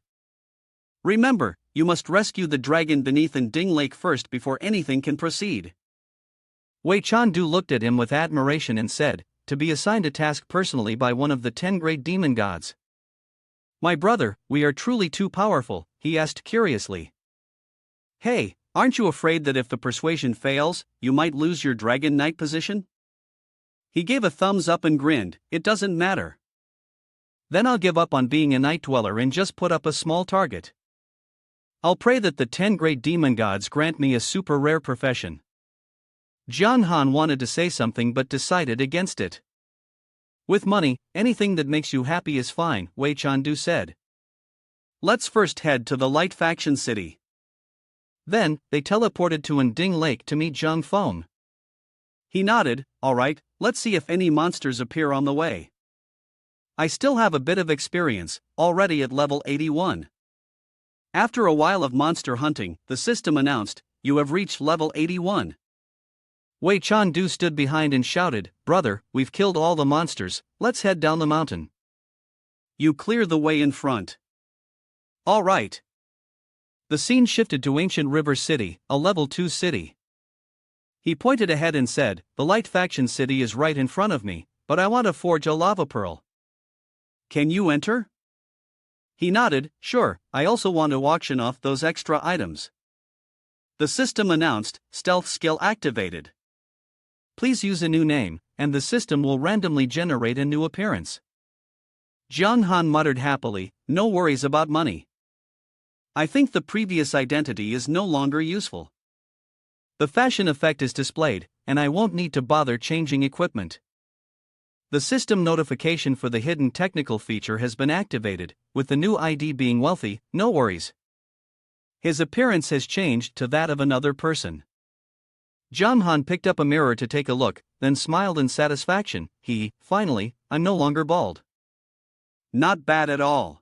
[SPEAKER 2] Remember, you must rescue the dragon beneath Ding Lake first before anything can proceed.
[SPEAKER 1] Wei Chandu looked at him with admiration and said, "To be assigned a task personally by one of the 10 great demon gods. My brother, we are truly too powerful," he asked curiously.
[SPEAKER 2] "Hey, aren't you afraid that if the persuasion fails, you might lose your dragon knight position?" He gave a thumbs up and grinned, "It doesn't matter.
[SPEAKER 1] Then I'll give up on being a night dweller and just put up a small target. I'll pray that the 10 great demon gods grant me a super rare profession." Zhang Han wanted to say something but decided against it. "With money, anything that makes you happy is fine," Wei Chandu said.
[SPEAKER 2] "Let's first head to the Light Faction City."
[SPEAKER 1] Then, they teleported to Ding Lake to meet Zhang Feng.
[SPEAKER 2] He nodded, "All right, let's see if any monsters appear on the way. I still have a bit of experience, already at level 81. After a while of monster hunting, the system announced, "You have reached level 81.
[SPEAKER 1] Wei Chandu stood behind and shouted, "Brother, we've killed all the monsters, let's head down the mountain."
[SPEAKER 2] "You clear the way in front."
[SPEAKER 1] "All right." The scene shifted to Ancient River City, a level 2 city. He pointed ahead and said, "The Light Faction City is right in front of me, but I want to forge a lava pearl.
[SPEAKER 2] Can you enter?" He nodded, "Sure, I also want to auction off those extra items." The system announced, "Stealth skill activated.
[SPEAKER 1] Please use a new name, and the system will randomly generate a new appearance."
[SPEAKER 2] Zhang Han muttered happily, "No worries about money. I think the previous identity is no longer useful.
[SPEAKER 1] The fashion effect is displayed, and I won't need to bother changing equipment. The system notification for the hidden technical feature has been activated, with the new ID being wealthy, no worries. His appearance has changed to that of another person." Zhang Han picked up a mirror to take a look, then smiled in satisfaction. Finally, I'm no longer bald.
[SPEAKER 2] "Not bad at all."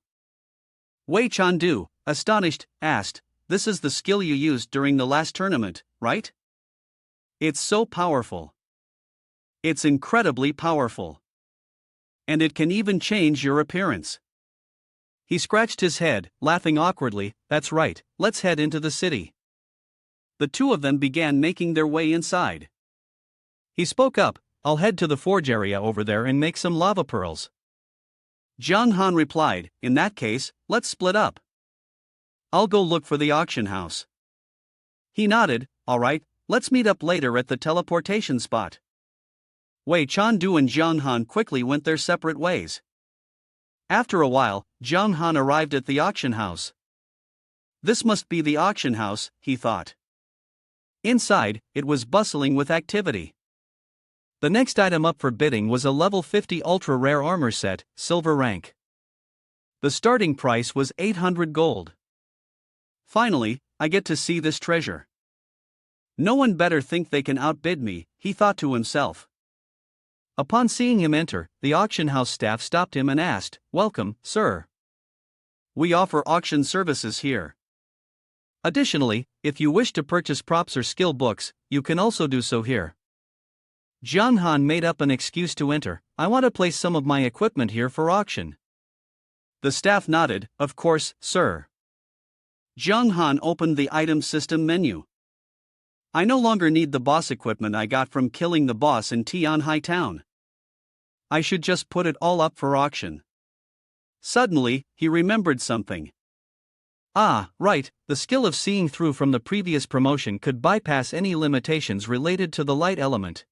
[SPEAKER 2] Wei Chandu, astonished, asked, "This is the skill you used during the last tournament, right? It's so powerful. It's incredibly powerful. And it can even change your appearance."
[SPEAKER 1] He scratched his head, laughing awkwardly. "That's right, let's head into the city."
[SPEAKER 2] The two of them began making their way inside.
[SPEAKER 1] He spoke up, "I'll head to the forge area over there and make some lava pearls."
[SPEAKER 2] Zhang Han replied, "In that case, let's split up." I'll go look for the auction house. He nodded. All right, let's meet up later at the teleportation spot. Wei Chandu and Zhang Han quickly went their separate ways. After a while, Zhang Han arrived at the auction house. This must be the auction house, he thought. Inside, it was bustling with activity. The next item up for bidding was a level 50 ultra-rare armor set, silver rank. The starting price was 800 gold. Finally, I get to see this treasure. No one better think they can outbid me, he thought to himself. Upon seeing him enter, the auction house staff stopped him and asked, "Welcome, sir. We offer auction services here. Additionally, if you wish to purchase props or skill books, you can also do so here." Zhang Han made up an excuse to enter. "I want to place some of my equipment here for auction." The staff nodded. "Of course, sir." Zhang Han opened the item system menu. "I no longer need the boss equipment I got from killing the boss in Tianhai Town. I should just put it all up for auction." Suddenly, he remembered something. Ah, right, the skill of seeing through from the previous promotion could bypass any limitations related to the light element.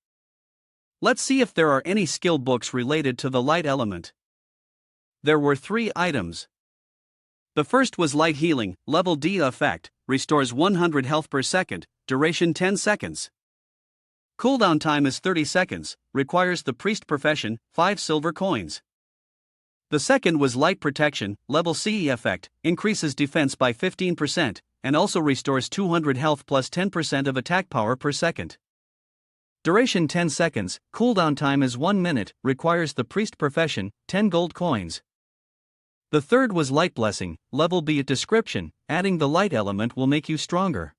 [SPEAKER 2] Let's see if there are any skill books related to the light element. There were 3 items. The first was Light Healing, level D effect, restores 100 health per second, duration 10 seconds. Cooldown time is 30 seconds, requires the priest profession, 5 silver coins. The second was Light Protection, level CE effect, increases defense by 15%, and also restores 200 health plus 10% of attack power per second. Duration 10 seconds, cooldown time is 1 minute, requires the priest profession, 10 gold coins. The third was Light Blessing, level B description, adding the light element will make you stronger.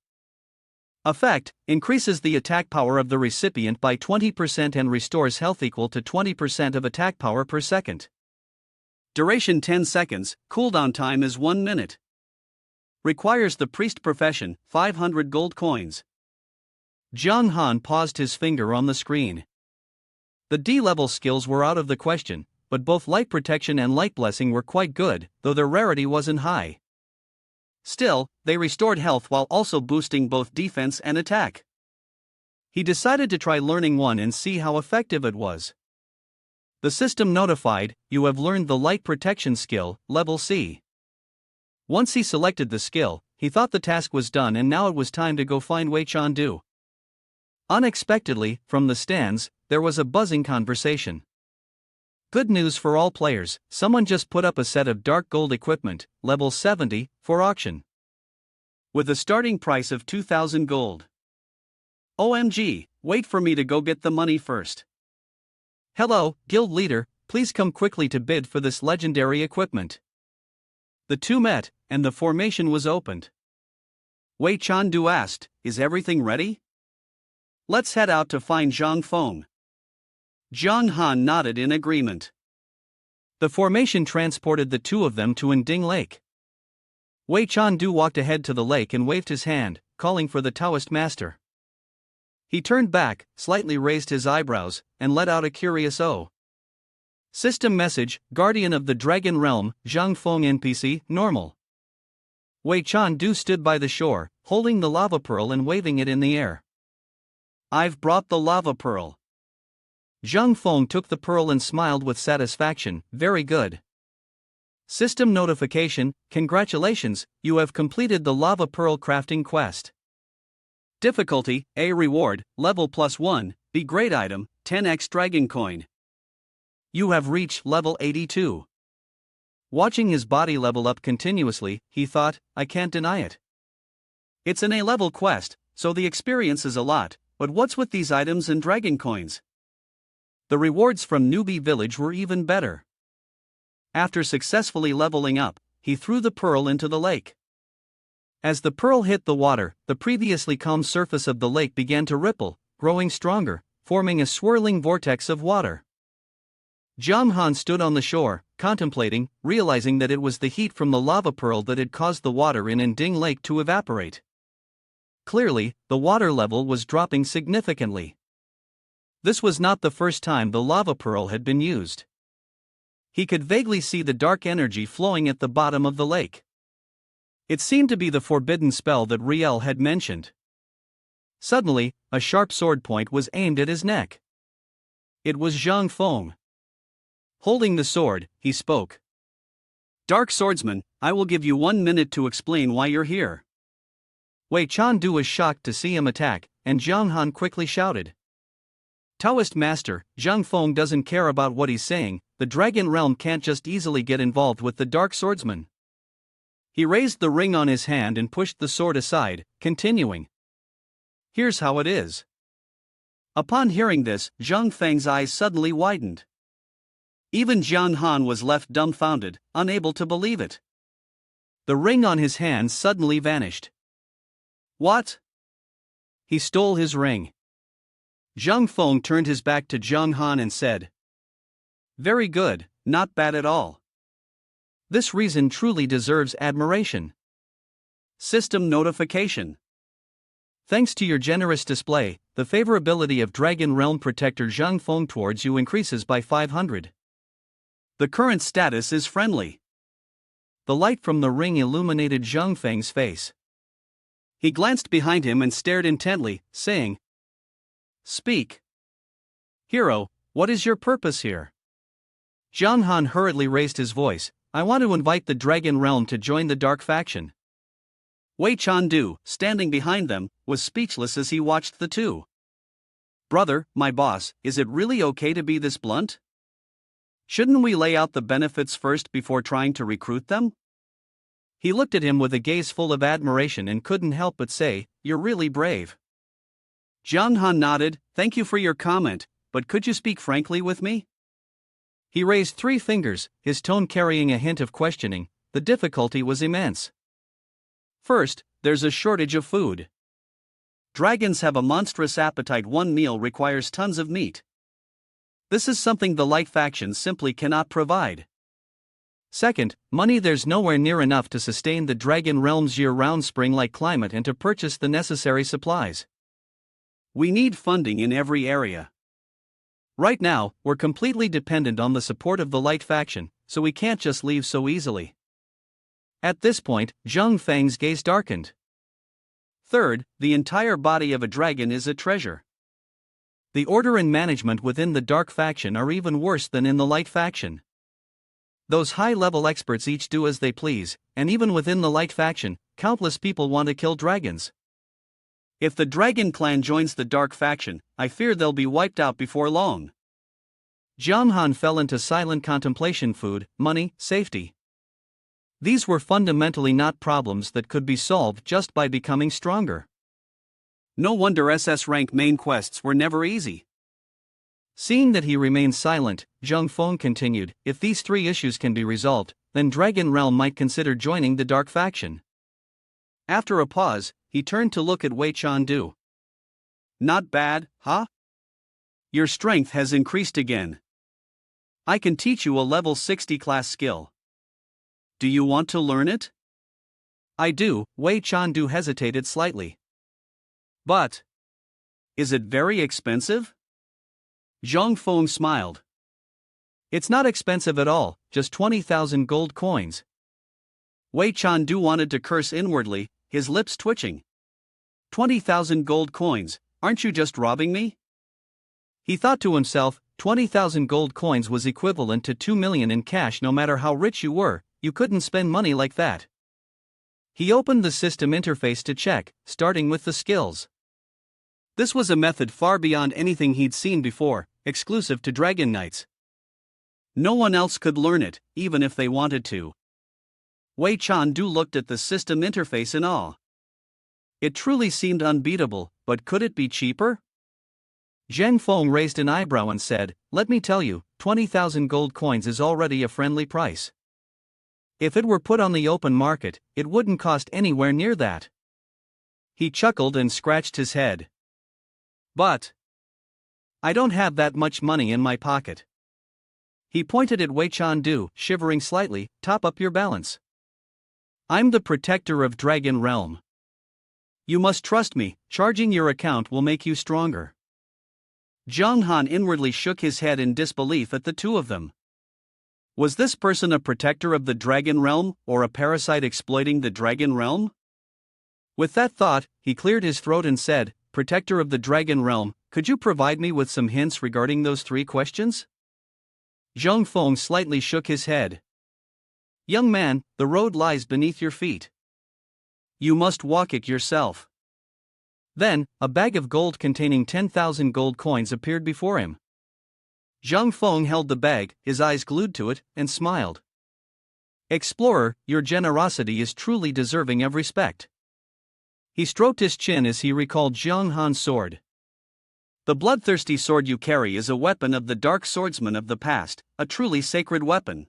[SPEAKER 2] Effect, increases the attack power of the recipient by 20% and restores health equal to 20% of attack power per second. Duration 10 seconds, cooldown time is 1 minute. Requires the priest profession, 500 gold coins. Zhang Han paused his finger on the screen. The D-level skills were out of the question, but both Light Protection and Light Blessing were quite good, though their rarity wasn't high. Still, they restored health while also boosting both defense and attack. He decided to try learning one and see how effective it was. The system notified, "You have learned the Light Protection skill, level C." Once he selected the skill, he thought the task was done and now it was time to go find Wei Chandu. Unexpectedly, from the stands, there was a buzzing conversation. Good news for all players, someone just put up a set of dark gold equipment, level 70, for auction. With a starting price of 2,000 gold. OMG, wait for me to go get the money first. Hello, guild leader, please come quickly to bid for this legendary equipment. The two met, and the formation was opened. Wei Chandu asked, "Is everything ready? Let's head out to find Zhang Feng." Zhang Han nodded in agreement. The formation transported the two of them to Nding Lake. Wei Chandu walked ahead to the lake and waved his hand, calling for the Taoist master. He turned back, slightly raised his eyebrows, and let out a curious "oh." System message, Guardian of the Dragon Realm, Zhang Feng NPC, normal. Wei Chandu stood by the shore, holding the lava pearl and waving it in the air. "I've brought the lava pearl." Zhang Feng took the pearl and smiled with satisfaction, "Very good. System notification, congratulations, you have completed the lava pearl crafting quest. Difficulty, A reward, level +1, B grade item, 10x dragon coin. You have reached level 82. Watching his body level up continuously, he thought, I can't deny it. It's an A-level quest, so the experience is a lot, but what's with these items and dragon coins? The rewards from Newbie Village were even better. After successfully leveling up, he threw the pearl into the lake. As the pearl hit the water, the previously calm surface of the lake began to ripple, growing stronger, forming a swirling vortex of water. Zhang Han stood on the shore, contemplating, realizing that it was the heat from the lava pearl that had caused the water in Nding Lake to evaporate. Clearly, the water level was dropping significantly. This was not the first time the lava pearl had been used. He could vaguely see the dark energy flowing at the bottom of the lake. It seemed to be the forbidden spell that Riel had mentioned. Suddenly, a sharp sword point was aimed at his neck. It was Zhang Feng. Holding the sword, he spoke. Dark swordsman, I will give you 1 minute to explain why you're here. Wei Chandu was shocked to see him attack, and Zhang Han quickly shouted. Taoist master, Zhang Feng doesn't care about what he's saying, the dragon realm can't just easily get involved with the dark swordsman. He raised the ring on his hand and pushed the sword aside, continuing. Here's how it is. Upon hearing this, Zhang Feng's eyes suddenly widened. Even Zhang Han was left dumbfounded, unable to believe it. The ring on his hand suddenly vanished. What? He stole his ring. Zhang Feng turned his back to Zhang Han and said. Very good, not bad at all. This reason truly deserves admiration. System notification. Thanks to your generous display, the favorability of Dragon Realm Protector Zhang Feng towards you increases by 500. The current status is friendly. The light from the ring illuminated Zhang Feng's face. He glanced behind him and stared intently, saying, Speak. Hero, what is your purpose here? Zhang Han hurriedly raised his voice. I want to invite the Dragon Realm to join the Dark Faction. Wei Chandu, standing behind them, was speechless as he watched the two. Brother, my boss, is it really okay to be this blunt? Shouldn't we lay out the benefits first before trying to recruit them? He looked at him with a gaze full of admiration and couldn't help but say, You're really brave. Zhang Han nodded, Thank you for your comment, but could you speak frankly with me? He raised 3 fingers, his tone carrying a hint of questioning. The difficulty was immense. First, there's a shortage of food. Dragons have a monstrous appetite. 1 meal requires tons of meat. This is something the light factions simply cannot provide. Second, money. There's nowhere near enough to sustain the Dragon Realm's year-round spring-like climate and to purchase the necessary supplies. We need funding in every area. Right now, we're completely dependent on the support of the light faction, so we can't just leave so easily. At this point, Zhang Feng's gaze darkened. Third, the entire body of a dragon is a treasure. The order and management within the dark faction are even worse than in the light faction. Those high-level experts each do as they please, and even within the light faction, countless people want to kill dragons. If the dragon clan joins the dark faction, I fear they'll be wiped out before long. Zhang Han fell into silent contemplation. Food, money, safety. These were fundamentally not problems that could be solved just by becoming stronger. No wonder SS rank main quests were never easy. Seeing that he remained silent, Zhang Feng continued, If these 3 issues can be resolved, then Dragon Realm might consider joining the dark faction. After a pause, he turned to look at Wei Chandu. Not bad, huh? Your strength has increased again. I can teach you a level 60 class skill. Do you want to learn it? I do. Wei Chandu hesitated slightly. But is it very expensive? Zhang Feng smiled. It's not expensive at all, just 20,000 gold coins. Wei Chandu wanted to curse inwardly, his lips twitching. 20,000 gold coins, aren't you just robbing me? He thought to himself, 20,000 gold coins was equivalent to 2 million in cash. No matter how rich you were, you couldn't spend money like that. He opened the system interface to check, starting with the skills. This was a method far beyond anything he'd seen before, exclusive to Dragon Knights. No one else could learn it, even if they wanted to. Wei Chandu looked at the system interface in awe. It truly seemed unbeatable, but could it be cheaper? Zhang Feng raised an eyebrow and said, Let me tell you, 20,000 gold coins is already a friendly price. If it were put on the open market, it wouldn't cost anywhere near that. He chuckled and scratched his head. But I don't have that much money in my pocket. He pointed at Wei Chandu, shivering slightly. Top up your balance. I'm the protector of Dragon Realm. You must trust me, charging your account will make you stronger. Zhang Han inwardly shook his head in disbelief at the two of them. Was this person a protector of the dragon realm, or a parasite exploiting the dragon realm? With that thought, he cleared his throat and said, "Protector of the dragon realm, could you provide me with some hints regarding those 3 questions?" Zhang Feng slightly shook his head. "Young man, the road lies beneath your feet. You must walk it yourself." Then, a bag of gold containing 10,000 gold coins appeared before him. Zhang Feng held the bag, his eyes glued to it, and smiled. "Explorer, your generosity is truly deserving of respect." He stroked his chin as he recalled Zhang Han's sword. "The bloodthirsty sword you carry is a weapon of the dark swordsman of the past, a truly sacred weapon.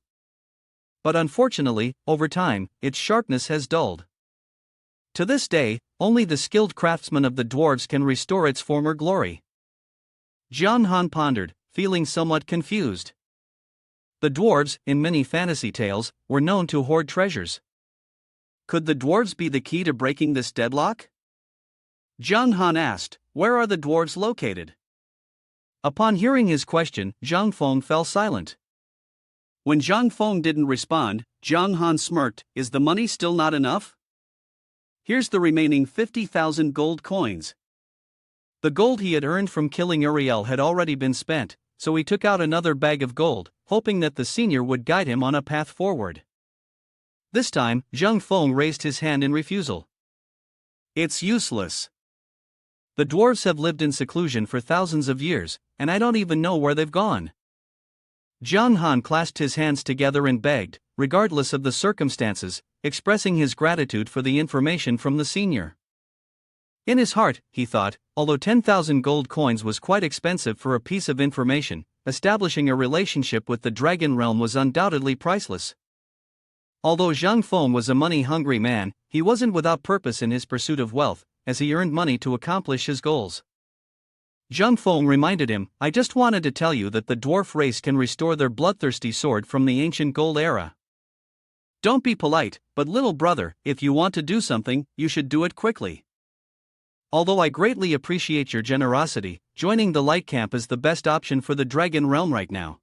[SPEAKER 2] But unfortunately, over time, its sharpness has dulled. To this day, only the skilled craftsman of the dwarves can restore its former glory." Zhang Han pondered, feeling somewhat confused. The dwarves, in many fantasy tales, were known to hoard treasures. Could the dwarves be the key to breaking this deadlock? Zhang Han asked, "Where are the dwarves located?" Upon hearing his question, Zhang Feng fell silent. When Zhang Feng didn't respond, Zhang Han smirked, "Is the money still not enough? Here's the remaining 50,000 gold coins." The gold he had earned from killing Uriel had already been spent, so he took out another bag of gold, hoping that the senior would guide him on a path forward. This time, Zhang Feng raised his hand in refusal. "It's useless. The dwarves have lived in seclusion for thousands of years, and I don't even know where they've gone." Zhang Han clasped his hands together and begged, regardless of the circumstances, expressing his gratitude for the information from the senior. In his heart, he thought, although 10,000 gold coins was quite expensive for a piece of information, establishing a relationship with the dragon realm was undoubtedly priceless. Although Zhang Feng was a money-hungry man, he wasn't without purpose in his pursuit of wealth, as he earned money to accomplish his goals. Zhang Feng reminded him, "I just wanted to tell you that the dwarf race can restore their bloodthirsty sword from the ancient gold era. Don't be polite, but little brother, if you want to do something, you should do it quickly. Although I greatly appreciate your generosity, joining the light camp is the best option for the dragon realm right now."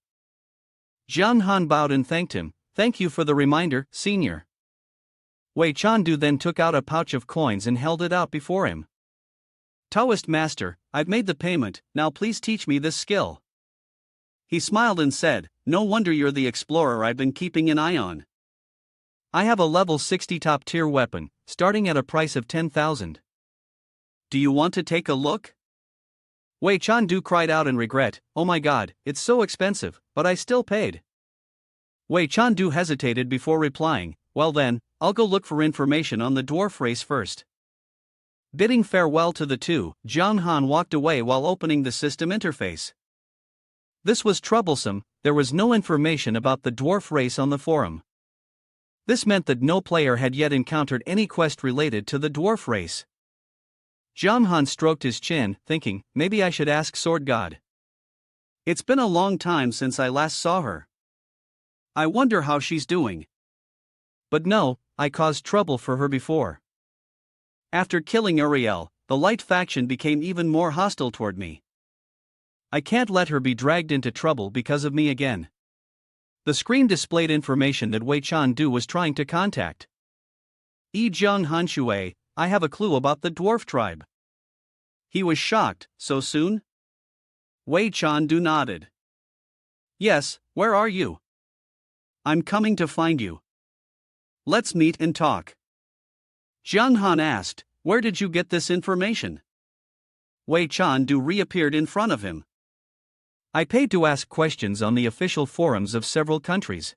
[SPEAKER 2] Zhang Han bowed and thanked him. "Thank you for the reminder, senior." Wei Chandu then took out a pouch of coins and held it out before him. "Taoist master, I've made the payment, now please teach me this skill." He smiled and said, "No wonder you're the explorer I've been keeping an eye on. I have a level 60 top-tier weapon, starting at a price of 10,000. Do you want to take a look?" Wei Chandu cried out in regret, "Oh my god, it's so expensive, but I still paid." Wei Chandu hesitated before replying, "Well then, I'll go look for information on the dwarf race first." Bidding farewell to the two, Zhang Han walked away while opening the system interface. This was troublesome, there was no information about the dwarf race on the forum. This meant that no player had yet encountered any quest related to the dwarf race. Zhang Han stroked his chin, thinking, maybe I should ask Sword God. It's been a long time since I last saw her. I wonder how she's doing. But no, I caused trouble for her before. After killing Uriel, the Light faction became even more hostile toward me. I can't let her be dragged into trouble because of me again. The screen displayed information that Wei Chandu was trying to contact. Zhang Hanshui, I have a clue about the dwarf tribe. He was shocked, so soon? Wei Chandu nodded. Yes, where are you? I'm coming to find you. Let's meet and talk. Zhang Han asked, where did you get this information? Wei Chandu reappeared in front of him. I paid to ask questions on the official forums of several countries.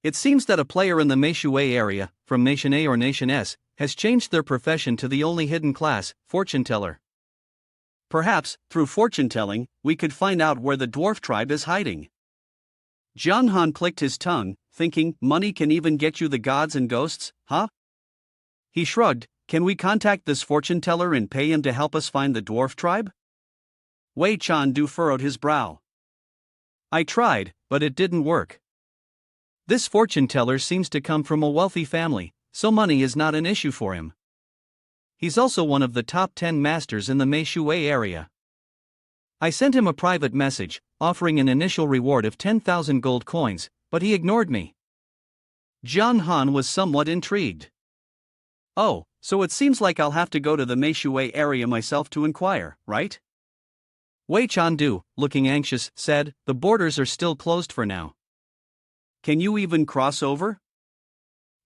[SPEAKER 2] It seems that a player in the Meishui area, from Nation A or Nation S, has changed their profession to the only hidden class, fortune teller. Perhaps, through fortune telling, we could find out where the dwarf tribe is hiding. Zhang Han clicked his tongue, thinking, money can even get you the gods and ghosts, huh? He shrugged, can we contact this fortune teller and pay him to help us find the dwarf tribe? Wei Chandu furrowed his brow. I tried, but it didn't work. This fortune teller seems to come from a wealthy family, so money is not an issue for him. He's also one of the top 10 masters in the Meishui area. I sent him a private message, offering an initial reward of 10,000 gold coins,
[SPEAKER 1] but he ignored me.
[SPEAKER 2] Jiang Han was somewhat intrigued. Oh, so it seems like I'll have to go to the Meishui area myself to inquire, right?
[SPEAKER 1] Wei Chandu, looking anxious, said, the borders are still closed for now.
[SPEAKER 2] Can you even cross over?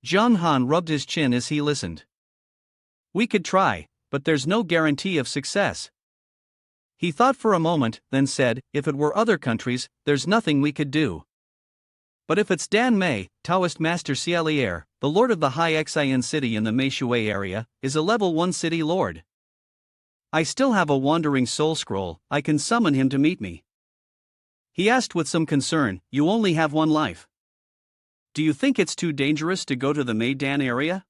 [SPEAKER 1] Jiang Han rubbed his chin as he listened.
[SPEAKER 2] We could try, but there's no guarantee of success.
[SPEAKER 1] He thought for a moment, then said, if it were other countries, there's nothing we could do. But if it's Dan Mei, Taoist Master Xialier, the lord of the High Xian city in the Meishui area, is a level 1 city lord. I still have a wandering soul scroll, I can summon him to meet me.
[SPEAKER 2] He asked with some concern, you only have one life. Do you think it's too dangerous to go to the Meidan area?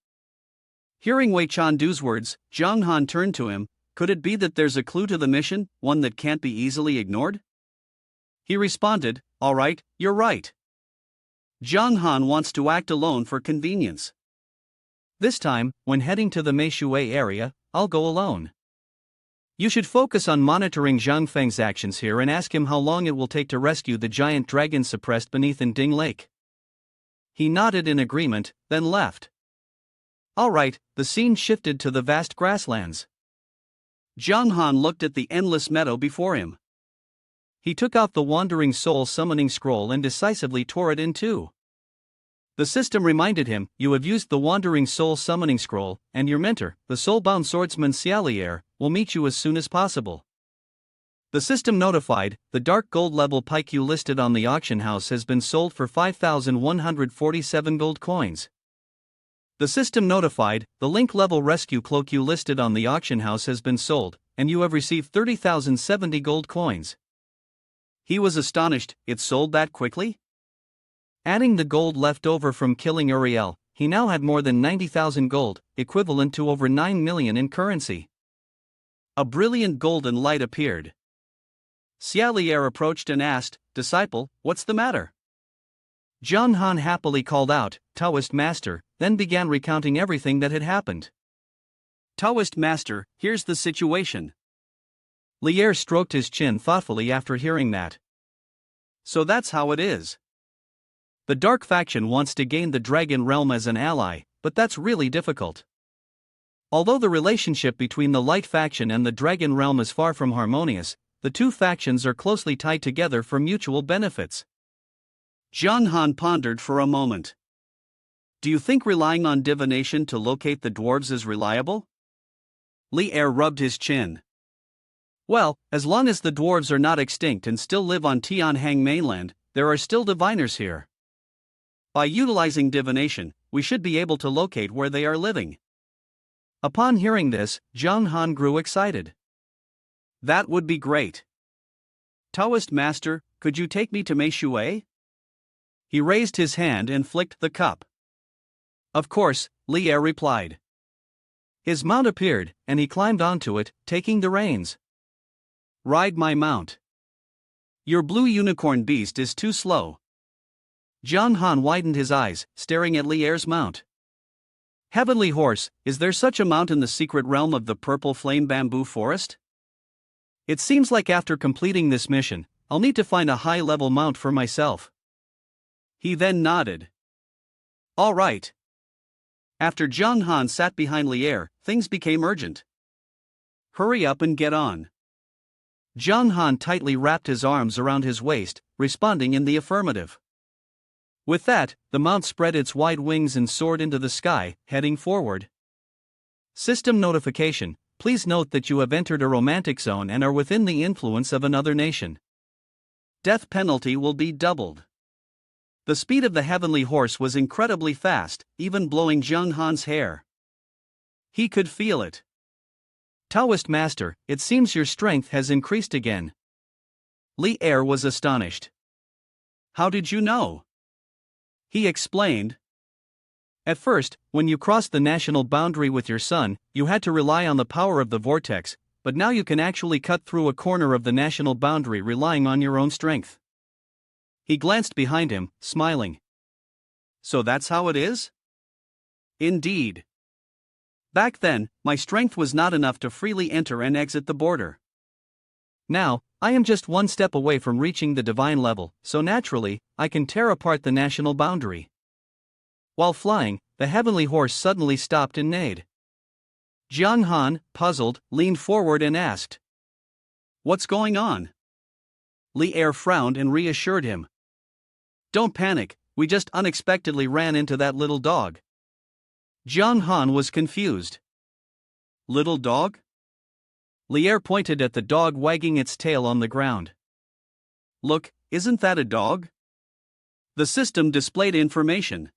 [SPEAKER 2] Hearing Wei Chandu's words, Jiang Han turned to him. Could it be that there's a clue to the mission, one that can't be easily ignored? He responded, all right, you're right. Jiang Han wants to act alone for convenience.
[SPEAKER 1] This time, when heading to the Meishui area, I'll go alone. You should focus on monitoring Zhang Feng's actions here and ask him how long it will take to rescue the giant dragon suppressed beneath in Ding Lake. He nodded in agreement, then left.
[SPEAKER 2] All right, the scene shifted to the vast grasslands. Jiang Han looked at the endless meadow before him.
[SPEAKER 1] He took out the Wandering Soul summoning scroll and decisively tore it in two. The system reminded him, you have used the Wandering Soul summoning scroll, and your mentor, the soul-bound swordsman Xialier, will meet you as soon as possible. The system notified, the dark gold level pike you listed on the auction house has been sold for 5,147 gold coins. The system notified, the link level rescue cloak you listed on the auction house has been sold, and you have received 30,070 gold coins.
[SPEAKER 2] He was astonished, it sold that quickly?
[SPEAKER 1] Adding the gold left over from killing Uriel, he now had more than 90,000 gold, equivalent to over 9 million in currency.
[SPEAKER 2] A brilliant golden light appeared. Xialier approached and asked, disciple, what's the matter?
[SPEAKER 1] Jiang Han happily called out, Taoist Master, then began recounting everything that had happened.
[SPEAKER 2] Taoist Master, here's the situation.
[SPEAKER 1] Lier stroked his chin thoughtfully after hearing that.
[SPEAKER 2] So that's how it is.
[SPEAKER 1] The Dark Faction wants to gain the Dragon Realm as an ally, but that's really difficult. Although the relationship between the Light Faction and the Dragon Realm is far from harmonious, the two factions are closely tied together for mutual benefits.
[SPEAKER 2] Jiang Han pondered for a moment. Do you think relying on divination to locate the dwarves is reliable?
[SPEAKER 1] Lier rubbed his chin.
[SPEAKER 2] Well, as long as the dwarves are not extinct and still live on Tianhang mainland, there are still diviners here. By utilizing divination, we should be able to locate where they are living.
[SPEAKER 1] Upon hearing this, Jiang Han grew excited.
[SPEAKER 2] That would be great. Taoist Master, could you take me to Meishui? He raised his hand and flicked the cup.
[SPEAKER 1] Of course, Lier replied. His mount appeared, and he climbed onto it, taking the reins.
[SPEAKER 2] Ride my mount. Your blue unicorn beast is too slow.
[SPEAKER 1] Jiang Han widened his eyes, staring at Lier's mount.
[SPEAKER 2] Heavenly horse, is there such a mount in the secret realm of the purple flame bamboo forest?
[SPEAKER 1] It seems like after completing this mission, I'll need to find a high-level mount for myself.
[SPEAKER 2] He then nodded. All right. After Jiang Han sat behind Lier, things became urgent. Hurry up and get on.
[SPEAKER 1] Jiang Han tightly wrapped his arms around his waist, responding in the affirmative. With that, the mount spread its wide wings and soared into the sky, heading forward. System notification. Please note that you have entered a romantic zone and are within the influence of another nation.
[SPEAKER 2] Death penalty will be doubled. The speed of the heavenly horse was incredibly fast, even blowing Jiang Han's hair. He could feel it.
[SPEAKER 1] Taoist Master, it seems your strength has increased again.
[SPEAKER 2] Lier was astonished. How did you know? He explained.
[SPEAKER 1] At first, when you crossed the national boundary with your son, you had to rely on the power of the vortex, but now you can actually cut through a corner of the national boundary relying on your own strength.
[SPEAKER 2] He glanced behind him, smiling. So that's how it is? Indeed. Back then, my strength was not enough to freely enter and exit the border.
[SPEAKER 1] Now, I am just one step away from reaching the divine level, so naturally, I can tear apart the national boundary. While flying, the heavenly horse suddenly stopped and neighed. Jiang Han, puzzled, leaned forward and asked, "What's going on?" Li Er frowned and reassured him. "Don't panic, we just unexpectedly ran into that little dog." Jiang Han was confused. "Little dog?" Li Er pointed at the dog wagging its tail on the ground. "Look, isn't that a dog?" The system displayed information.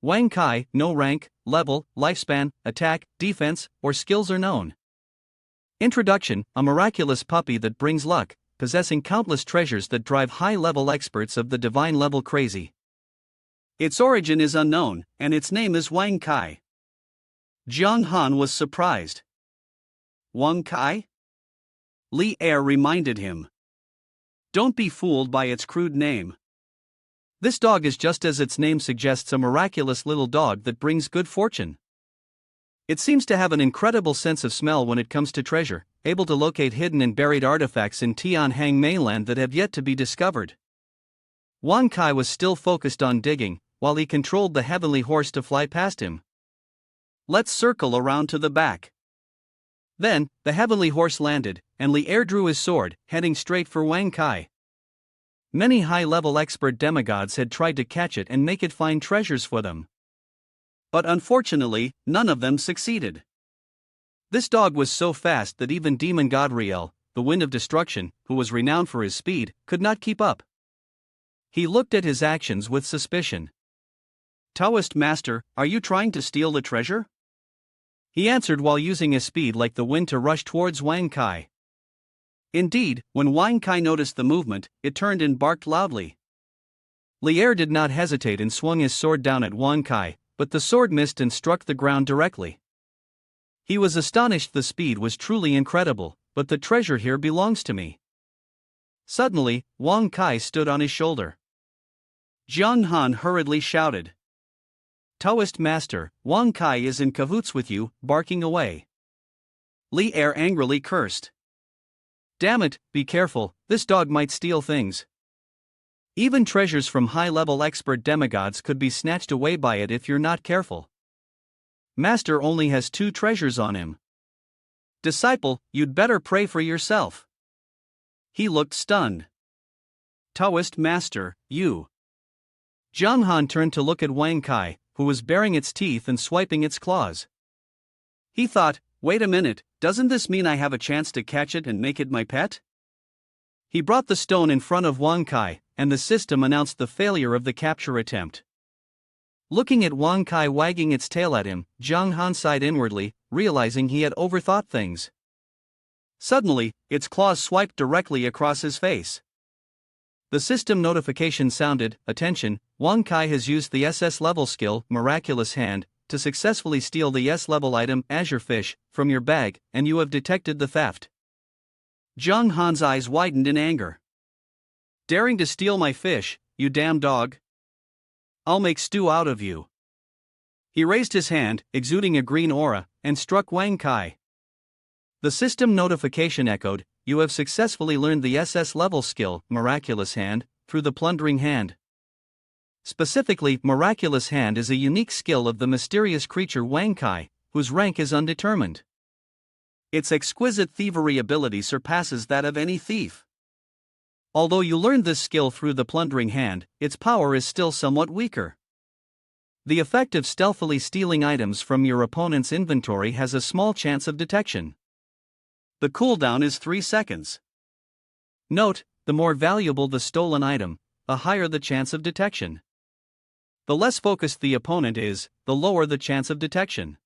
[SPEAKER 1] Wang Kai, no rank, level, lifespan, attack, defense, or skills are known. Introduction: a miraculous puppy that brings luck, possessing countless treasures that drive high-level experts of the divine level crazy. Its origin is unknown, and its name is Wang Kai. Jiang Han was surprised. Wang Kai? Li Er reminded him. Don't be fooled by its crude name. This dog is just as its name suggests, a miraculous little dog that brings good fortune. It seems to have an incredible sense of smell when it comes to treasure, able to locate hidden and buried artifacts in Tianhang mainland that have yet to be discovered. Wang Kai was still focused on digging, while he controlled the heavenly horse to fly past him. Let's circle around to the back. Then, the heavenly horse landed, and Li Er drew his sword, heading straight for Wang Kai. Many high-level expert demigods had tried to catch it and make it find treasures for them. But unfortunately, none of them succeeded. This dog was so fast that even demon god Riel, the Wind of Destruction, who was renowned for his speed, could not keep up. He looked at his actions with suspicion. "Taoist master, are you trying to steal the treasure?" He answered while using his speed like the wind to rush towards Wang Kai. Indeed, when Wang Kai noticed the movement, it turned and barked loudly. Li Er did not hesitate and swung his sword down at Wang Kai, but the sword missed and struck the ground directly. He was astonished. The speed was truly incredible, but the treasure here belongs to me. Suddenly, Wang Kai stood on his shoulder. Jiang Han hurriedly shouted, "Taoist master, Wang Kai is in cahoots with you," barking away. Li Er angrily cursed. "Damn it, be careful, this dog might steal things." Even treasures from high-level expert demigods could be snatched away by it if you're not careful. Master only has 2 treasures on him. Disciple, you'd better pray for yourself. He looked stunned. Taoist master, you. Jiang Han turned to look at Wang Kai, who was baring its teeth and swiping its claws. He thought, wait a minute, doesn't this mean I have a chance to catch it and make it my pet? He brought the stone in front of Wang Kai, and the system announced the failure of the capture attempt. Looking at Wang Kai wagging its tail at him, Jiang Han sighed inwardly, realizing he had overthought things. Suddenly, its claws swiped directly across his face. The system notification sounded, "Attention, Wang Kai has used the SS level skill, Miraculous Hand, to successfully steal the S-level item, Azure Fish, from your bag, and you have detected the theft." Jiang Han's eyes widened in anger. "Daring to steal my fish, you damn dog? I'll make stew out of you." He raised his hand, exuding a green aura, and struck Wang Kai. The system notification echoed, "You have successfully learned the SS level skill, Miraculous Hand, through the Plundering Hand." Specifically, Miraculous Hand is a unique skill of the mysterious creature Wang Kai, whose rank is undetermined. Its exquisite thievery ability surpasses that of any thief. Although you learned this skill through the Plundering Hand, its power is still somewhat weaker. The effect of stealthily stealing items from your opponent's inventory has a small chance of detection. The cooldown is 3 seconds. Note, the more valuable the stolen item, the higher the chance of detection. The less focused the opponent is, the lower the chance of detection.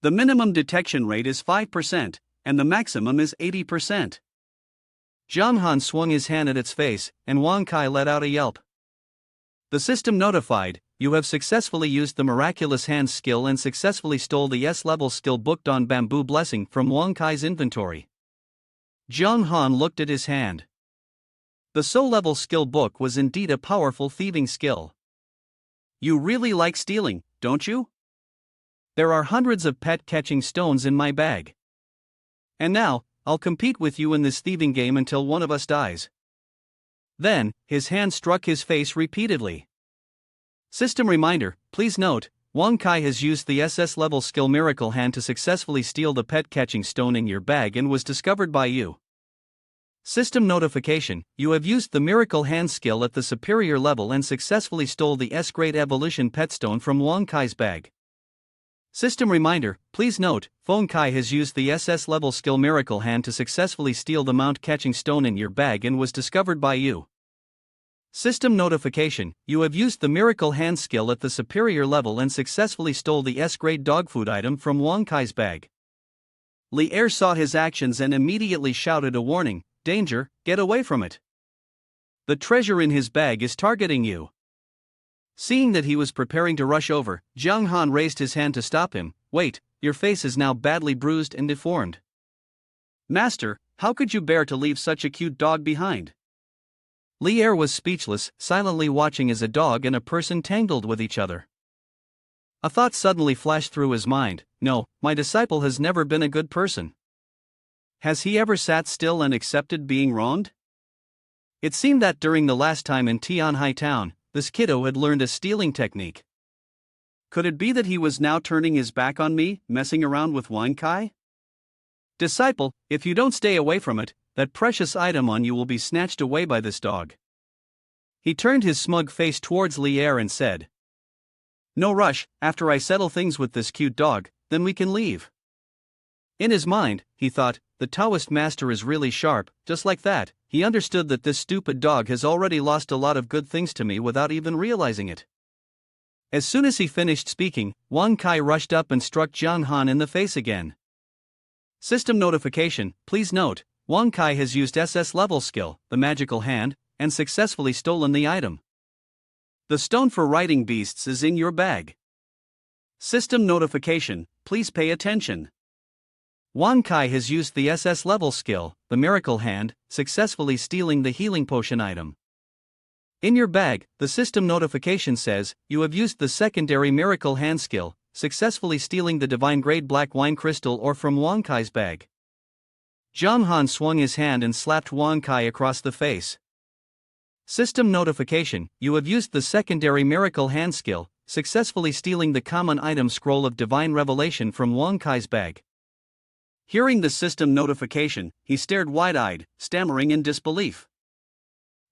[SPEAKER 1] The minimum detection rate is 5%, and the maximum is 80%. Jiang Han swung his hand at its face, and Wang Kai let out a yelp. The system notified, "You have successfully used the Miraculous Hand skill and successfully stole the S-level skill booked on Bamboo Blessing from Wang Kai's inventory." Jiang Han looked at his hand. The SO-level skill book was indeed a powerful thieving skill. "You really like stealing, don't you? There are hundreds of pet catching stones in my bag. And now, I'll compete with you in this thieving game until one of us dies. Then, his hand struck his face repeatedly. System reminder, please note, Wang Kai has used the SS level skill Miracle Hand to successfully steal the pet catching stone in your bag and was discovered by you. System notification, you have used the Miracle Hand skill at the superior level and successfully stole the S-grade evolution pet stone from Wang Kai's bag. System reminder, please note, Wang Kai has used the SS level skill Miracle Hand to successfully steal the mount catching stone in your bag and was discovered by you. System notification, you have used the Miracle Hand skill at the superior level and successfully stole the S-grade dog food item from Wang Kai's bag. Li Er saw his actions and immediately shouted a warning, danger, get away from it. The treasure in his bag is targeting you. Seeing that he was preparing to rush over, Jiang Han raised his hand to stop him. Wait, your face is now badly bruised and deformed. Master, how could you bear to leave such a cute dog behind? Li Er was speechless, silently watching as a dog and a person tangled with each other. A thought suddenly flashed through his mind. No, my disciple has never been a good person. Has he ever sat still and accepted being wronged? It seemed that during the last time in Tianhai town, this kiddo had learned a stealing technique. Could it be that he was now turning his back on me, messing around with Wang Kai? Disciple, if you don't stay away from it, that precious item on you will be snatched away by this dog. He turned his smug face towards Li Er and said, no rush, after I settle things with this cute dog, then we can leave. In his mind, he thought, the Taoist master is really sharp. Just like that, he understood that this stupid dog has already lost a lot of good things to me without even realizing it. As soon as he finished speaking, Wang Kai rushed up and struck Jiang Han in the face again. System notification, please note, Wang Kai has used SS level skill, the magical hand, and successfully stolen the item. The stone for riding beasts is in your bag. System notification, please pay attention. Wang Kai has used the SS level skill, the miracle hand, successfully stealing the healing potion item. In your bag, the system notification says, you have used the secondary miracle hand skill, successfully stealing the divine grade black wine crystal ore from Wang Kai's bag. Jiang Han swung his hand and slapped Wang Kai across the face. System notification, you have used the secondary miracle hand skill, successfully stealing the common item scroll of divine revelation from Wang Kai's bag. Hearing the system notification, he stared wide-eyed, stammering in disbelief.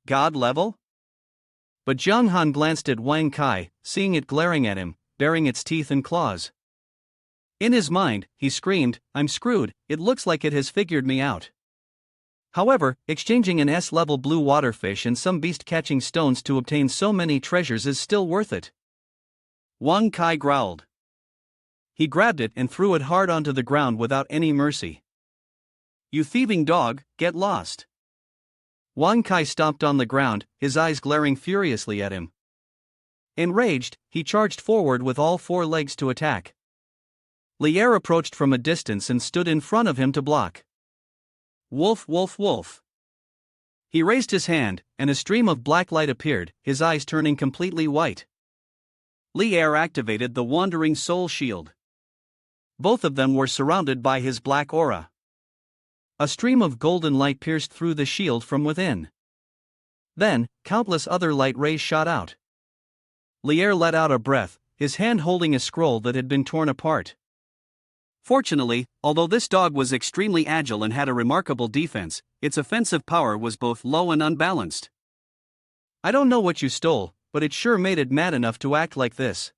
[SPEAKER 1] God level? But Jiang Han glanced at Wang Kai, seeing it glaring at him, baring its teeth and claws. In his mind, he screamed, I'm screwed, it looks like it has figured me out. However, exchanging an S-level blue waterfish and some beast-catching stones to obtain so many treasures is still worth it. Wang Kai growled. He grabbed it and threw it hard onto the ground without any mercy. You thieving dog, get lost. Wang Kai stomped on the ground, his eyes glaring furiously at him. Enraged, he charged forward with all four legs to attack. Li Er approached from a distance and stood in front of him to block. Wolf, wolf, wolf. He raised his hand, and a stream of black light appeared, his eyes turning completely white. Li Er activated the Wandering Soul Shield. Both of them were surrounded by his black aura. A stream of golden light pierced through the shield from within. Then, countless other light rays shot out. Li Er let out a breath, his hand holding a scroll that had been torn apart. Fortunately, although this dog was extremely agile and had a remarkable defense, its offensive power was both low and unbalanced. I don't know what you stole, but it sure made it mad enough to act like this.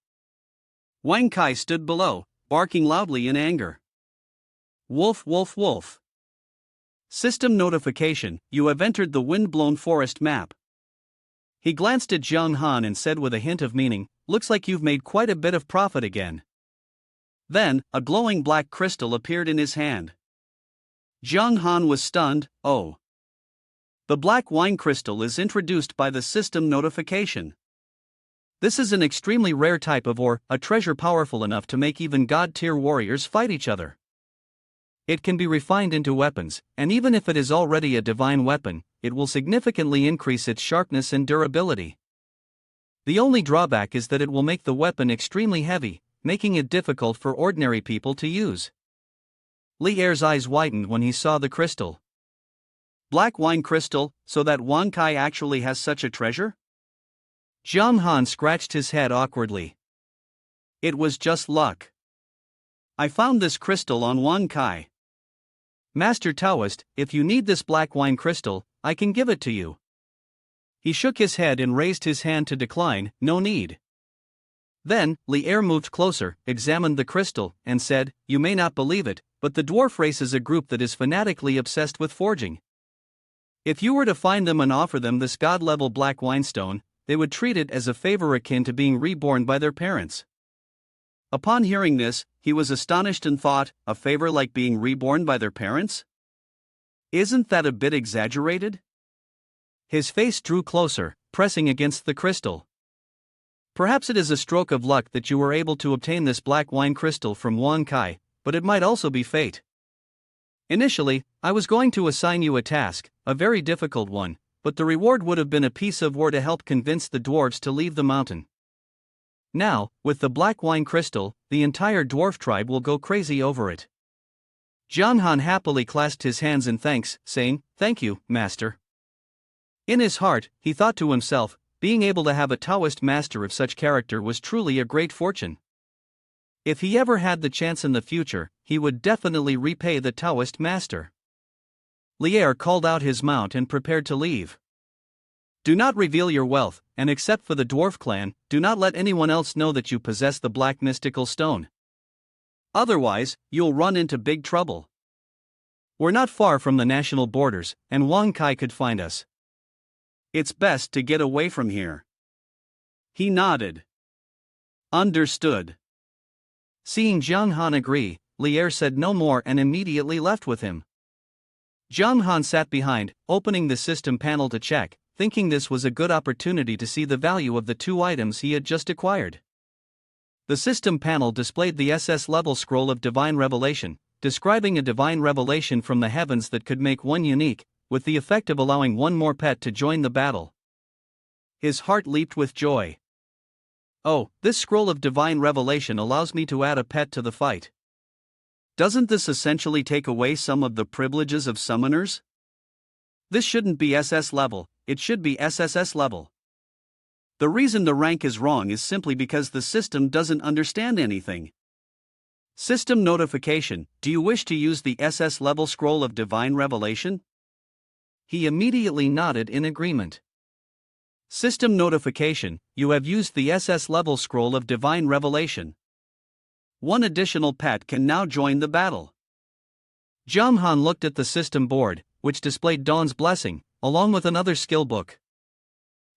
[SPEAKER 1] Wang Kai stood below, barking loudly in anger. Wolf, wolf, wolf. System notification, you have entered the wind-blown forest map. He glanced at Jiang Han and said with a hint of meaning, looks like you've made quite a bit of profit again. Then, a glowing black crystal appeared in his hand. Jiang Han was stunned. Oh. The black wine crystal is introduced by the system notification. This is an extremely rare type of ore, a treasure powerful enough to make even god-tier warriors fight each other. It can be refined into weapons, and even if it is already a divine weapon, it will significantly increase its sharpness and durability. The only drawback is that it will make the weapon extremely heavy, making it difficult for ordinary people to use. Li'er's eyes widened when he saw the crystal.
[SPEAKER 2] Black wine crystal, so that Wang Kai actually has such a treasure?
[SPEAKER 1] Zhang Han scratched his head awkwardly.
[SPEAKER 2] It was just luck. I found this crystal on Wang Kai.
[SPEAKER 1] Master Taoist, if you need this black wine crystal, I can give it to you. He shook his head and raised his hand to decline, no need. Then, Li'er moved closer, examined the crystal, and said, You may not believe it, but the dwarf race is a group that is fanatically obsessed with forging. If you were to find them and offer them this god-level black wine stone, they would treat it as a favor akin to being reborn by their parents.
[SPEAKER 2] Upon hearing this, he was astonished and thought, a favor like being reborn by their parents? Isn't that a bit exaggerated?
[SPEAKER 1] His face drew closer, pressing against the crystal. Perhaps it is a stroke of luck that you were able to obtain this black wine crystal from Wang Kai, but it might also be fate. Initially, I was going to assign you a task, a very difficult one, but the reward would have been a piece of war to help convince the dwarves to leave the mountain. Now, with the black wine crystal, the entire dwarf tribe will go crazy over it. Zhang Han happily clasped his hands in thanks, saying, Thank you, master. In his heart, he thought to himself, being able to have a Taoist master of such character was truly a great fortune. If he ever had the chance in the future, he would definitely repay the Taoist master. Li'er called out his mount and prepared to leave. Do not reveal your wealth, and except for the dwarf clan, do not let anyone else know that you possess the black mystical stone. Otherwise, you'll run into big trouble. We're not far from the national borders, and Wang Kai could find us.
[SPEAKER 2] It's best to get away from here. He nodded. Understood.
[SPEAKER 1] Seeing Zhang Han agree, Li'er said no more and immediately left with him. Zhang Han sat behind, opening the system panel to check, thinking this was a good opportunity to see the value of the two items he had just acquired. The system panel displayed the SS level scroll of divine revelation, describing a divine revelation from the heavens that could make one unique, with the effect of allowing one more pet to join the battle. His heart leaped with joy. Oh, this scroll of divine revelation allows me to add a pet to the fight.
[SPEAKER 2] Doesn't this essentially take away some of the privileges of summoners? This shouldn't be SS level, it should be SSS level. The reason the rank is wrong is simply because the system doesn't understand anything. System notification, do you wish to use the SS level scroll of divine revelation?
[SPEAKER 1] He immediately nodded in agreement.
[SPEAKER 2] System notification, you have used the SS level scroll of divine revelation. One additional pet can now join the battle.
[SPEAKER 1] Zhang Han looked at the system board, which displayed Dawn's Blessing, along with another skill book.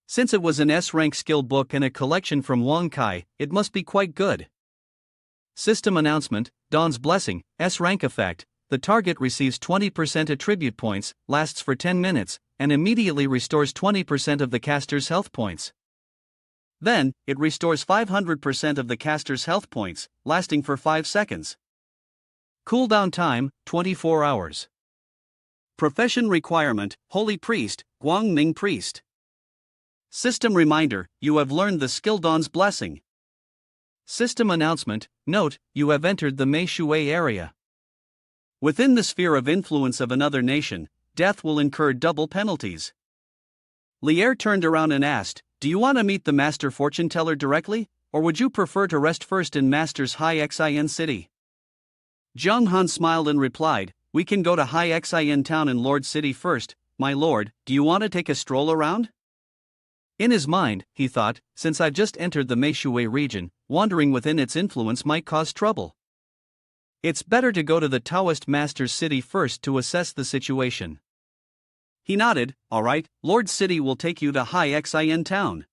[SPEAKER 1] Since it was an S-rank skill book and a collection from Wang Kai, it must be quite good. System announcement, Dawn's Blessing, S-rank effect. The target receives 20% attribute points, lasts for 10 minutes, and immediately restores 20% of the caster's health points. Then, it restores 500% of the caster's health points, lasting for 5 seconds. Cooldown time, 24 hours. Profession requirement, Holy Priest, Guangming Priest. System reminder, you have learned the skill Dawn's Blessing. System announcement, note, you have entered the Mei Shui area. Within the sphere of influence of another nation, death will incur double penalties. Li'er turned around and asked, Do you want to meet the Master Fortune Teller directly, or would you prefer to rest first in Master's High Xin City? Zhang Han smiled and replied, We can go to High Xin Town in Lord City first, my lord, do you want to take a stroll around? In his mind, he thought, since I've just entered the Mei Shui region, wandering within its influence might cause trouble. It's better to go to the Taoist Master's city first to assess the situation. He nodded, Alright, Lord City will take you to High Xin Town.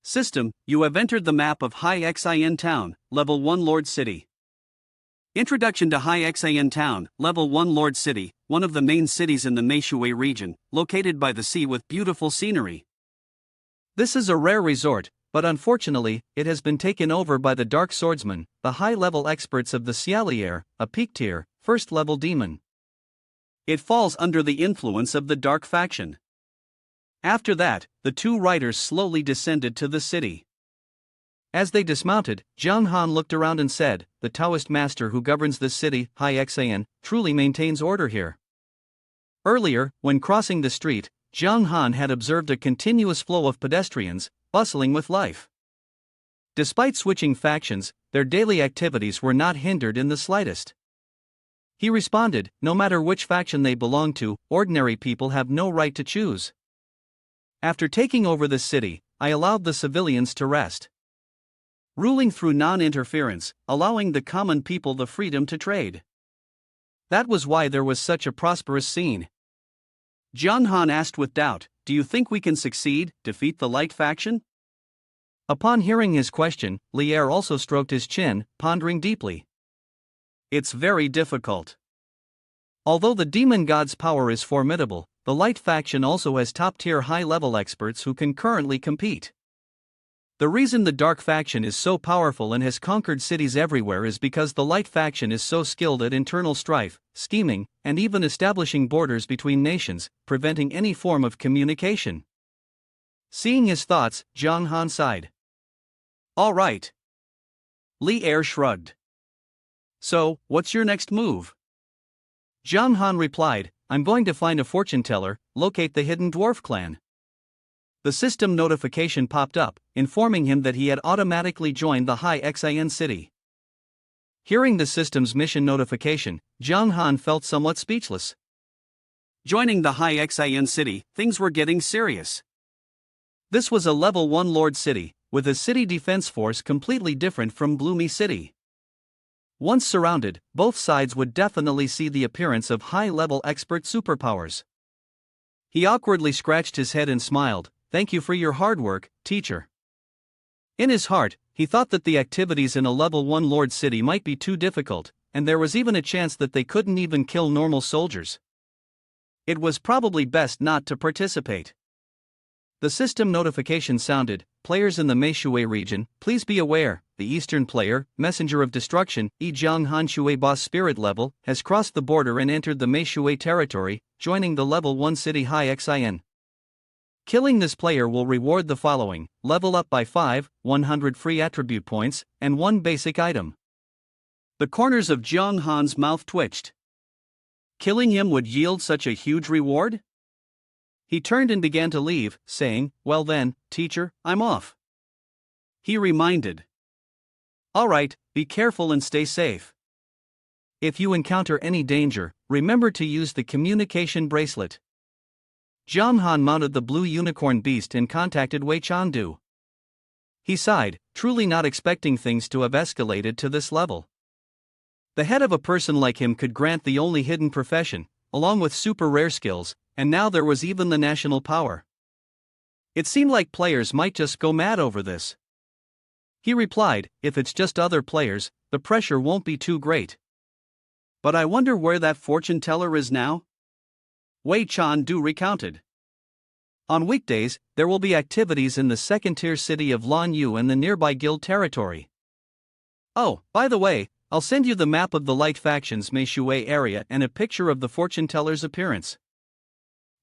[SPEAKER 1] System, you have entered the map of High Xin Town, Level 1 Lord City. Introduction to High Xin Town, Level 1 Lord City, one of the main cities in the Mei Shui region, located by the sea with beautiful scenery. This is a rare resort, but unfortunately, it has been taken over by the Dark Swordsman, the high-level experts of the Xialier, a peak-tier, first-level demon. It falls under the influence of the Dark faction. After that, the two riders slowly descended to the city. As they dismounted, Jiang Han looked around and said, "The Taoist master who governs this city, Hai Xan, truly maintains order here." Earlier, when crossing the street, Jiang Han had observed a continuous flow of pedestrians, bustling with life. Despite switching factions, their daily activities were not hindered in the slightest. He responded, "No matter which faction they belong to, ordinary people have no right to choose. After taking over this city, I allowed the civilians to rest, ruling through non-interference, allowing the common people the freedom to trade. That was why there was such a prosperous scene." Jiang Han asked with doubt, "Do you think we can succeed, defeat the light faction?" Upon hearing his question, Lier also stroked his chin, pondering deeply. "It's very difficult. Although the demon god's power is formidable, the light faction also has top-tier high-level experts who can currently compete. The reason the dark faction is so powerful and has conquered cities everywhere is because the light faction is so skilled at internal strife, scheming, and even establishing borders between nations, preventing any form of communication." Seeing his thoughts, Jiang Han sighed. "All right." Li Er shrugged. "So, what's your next move?" Jiang Han replied, "I'm going to find a fortune teller, locate the hidden dwarf clan." The system notification popped up, informing him that he had automatically joined the Hai Xan city. Hearing the system's mission notification, Jiang Han felt somewhat speechless. Joining the Hai Xan city, things were getting serious. This was a level 1 lord city, with a city defense force completely different from Bloomy City. Once surrounded, both sides would definitely see the appearance of high-level expert superpowers. He awkwardly scratched his head and smiled, "Thank you for your hard work, teacher." In his heart, he thought that the activities in a level 1 lord city might be too difficult, and there was even a chance that they couldn't even kill normal soldiers. It was probably best not to participate. The system notification sounded, "Players in the Meishui region, please be aware, the eastern player, Messenger of Destruction, Jiang Han Shui boss spirit level, has crossed the border and entered the Meishui territory, joining the level 1 city Hai Xan. Killing this player will reward the following: level up by 5, 100 free attribute points, and 1 basic item." The corners of Jiang Han's mouth twitched. Killing him would yield such a huge reward? He turned and began to leave, saying, "Well then, teacher, I'm off." He reminded, "All right, be careful and stay safe. If you encounter any danger, remember to use the communication bracelet." Jiang Han mounted the blue unicorn beast and contacted Wei Chandu. He sighed, truly not expecting things to have escalated to this level. The head of a person like him could grant the only hidden profession, along with super rare skills, and now there was even the national power. It seemed like players might just go mad over this. He replied, "If it's just other players, the pressure won't be too great. But I wonder where that fortune teller is now?" Wei Chandu recounted. "On weekdays, there will be activities in the second-tier city of Lanyu and the nearby guild territory. Oh, by the way, I'll send you the map of the light faction's Meishui area and a picture of the fortune teller's appearance."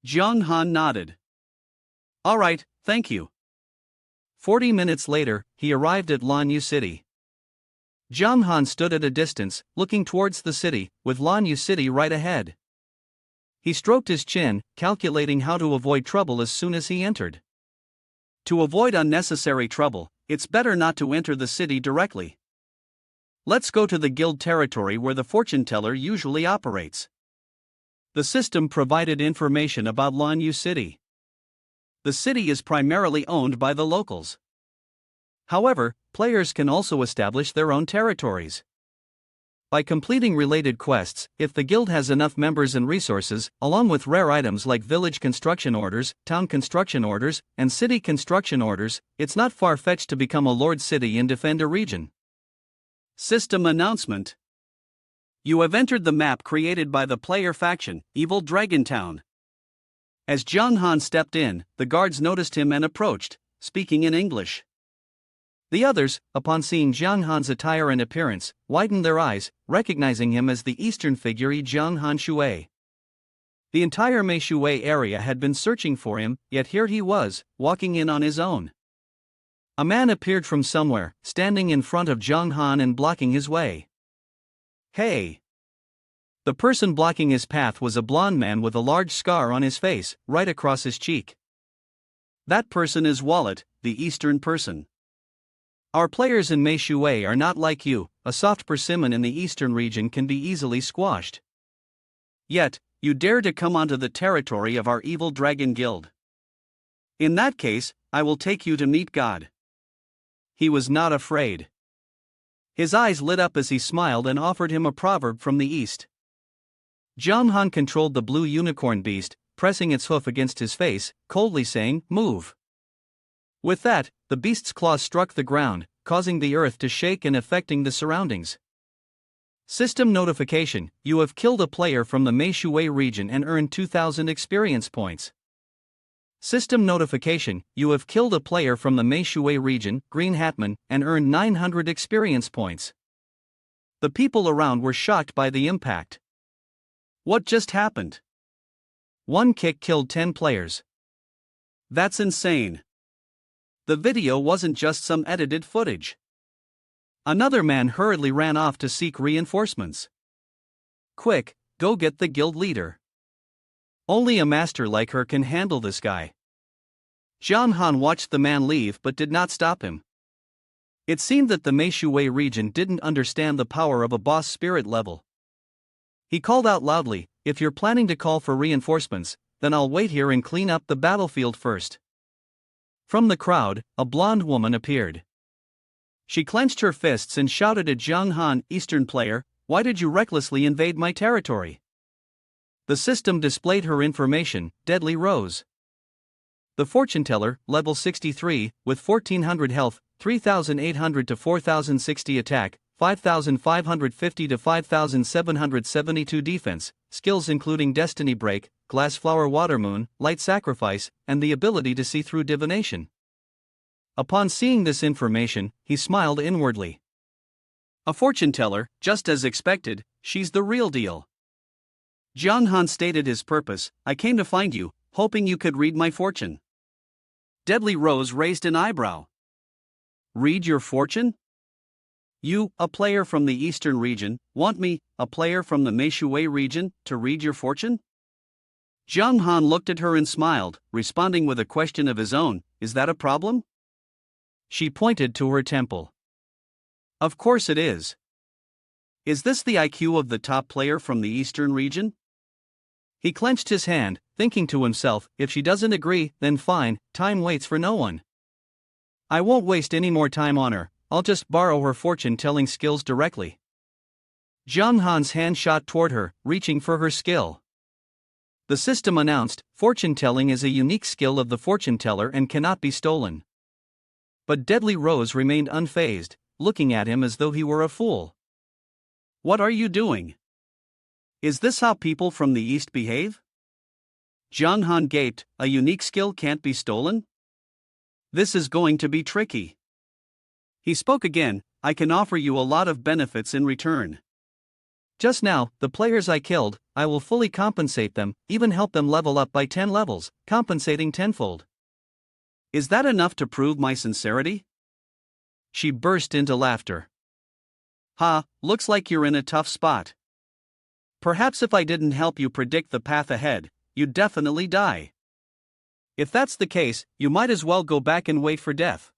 [SPEAKER 1] Jiang Han nodded. "All right, thank you." 40 minutes later, he arrived at Lanyu City. Jiang Han stood at a distance, looking towards the city, with Lanyu City right ahead. He stroked his chin, calculating how to avoid trouble as soon as he entered. To avoid unnecessary trouble, it's better not to enter the city directly. Let's go to the guild territory where the fortune teller usually operates. The system provided information about Lanyu City. The city is primarily owned by the locals. However, players can also establish their own territories. By completing related quests, if the guild has enough members and resources, along with rare items like village construction orders, town construction orders, and city construction orders, it's not far-fetched to become a lord city and defend a region. System announcement. You have entered the map created by the player faction, Evil Dragon Town. As Jiang Han stepped in, the guards noticed him and approached, speaking in English. The others, upon seeing Jiang Han's attire and appearance, widened their eyes, recognizing him as the eastern figure Jiang Han Shui. The entire Meishui area had been searching for him, yet here he was, walking in on his own. A man appeared from somewhere, standing in front of Zhang Han and blocking his way. Hey! The person blocking his path was a blond man with a large scar on his face, right across his cheek. That person is Wallet, the Eastern person. Our players in Mei Shui are not like you, a soft persimmon in the Eastern region can be easily squashed. Yet, you dare to come onto the territory of our evil dragon guild. In that case, I will take you to meet God. He was not afraid. His eyes lit up as he smiled and offered him a proverb from the East. Zhang Han controlled the blue unicorn beast, pressing its hoof against his face, coldly saying, "Move." With that, the beast's claws struck the ground, causing the earth to shake and affecting the surroundings. System notification: you have killed a player from the Mei Shui region and earned 2,000 experience points. System notification: you have killed a player from the Mei Shui region, Green Hatman, and earned 900 experience points. The people around were shocked by the impact. What just happened? One kick killed 10 players. That's insane. The video wasn't just some edited footage. Another man hurriedly ran off to seek reinforcements. Quick, go get the guild leader. Only a master like her can handle this guy. Zhang Han watched the man leave but did not stop him. It seemed that the Mei Shui region didn't understand the power of a boss spirit level. He called out loudly, "If you're planning to call for reinforcements, then I'll wait here and clean up the battlefield first." From the crowd, a blonde woman appeared. She clenched her fists and shouted at Zhang Han, "Eastern player, why did you recklessly invade my territory?" The system displayed her information, Deadly Rose. The fortune teller, level 63, with 1400 health, 3800 to 4060 attack, 5550 to 5772 defense, skills including Destiny Break, Glass Flower Water Moon, Light Sacrifice, and the ability to see through divination. Upon seeing this information, he smiled inwardly. A fortune teller, just as expected, she's the real deal. Zhang Han stated his purpose: "I came to find you, hoping you could read my fortune." Deadly Rose raised an eyebrow. "Read your fortune? You, a player from the Eastern region, want me, a player from the Mei Shui region, to read your fortune?" Zhang Han looked at her and smiled, responding with a question of his own: "Is that a problem?" She pointed to her temple. "Of course it is. Is this the IQ of the top player from the Eastern region?" He clenched his hand, thinking to himself, if she doesn't agree, then fine, time waits for no one. I won't waste any more time on her, I'll just borrow her fortune-telling skills directly. Zhang Han's hand shot toward her, reaching for her skill. The system announced, "Fortune-telling is a unique skill of the fortune teller and cannot be stolen." But Deadly Rose remained unfazed, looking at him as though he were a fool. "What are you doing? Is this how people from the East behave?" Zhang Han gaped, "A unique skill can't be stolen? This is going to be tricky." He spoke again, "I can offer you a lot of benefits in return. Just now, the players I killed, I will fully compensate them, even help them level up by 10 levels, compensating tenfold. Is that enough to prove my sincerity?" She burst into laughter. "Ha, looks like you're in a tough spot. Perhaps if I didn't help you predict the path ahead, you'd definitely die. If that's the case, you might as well go back and wait for death."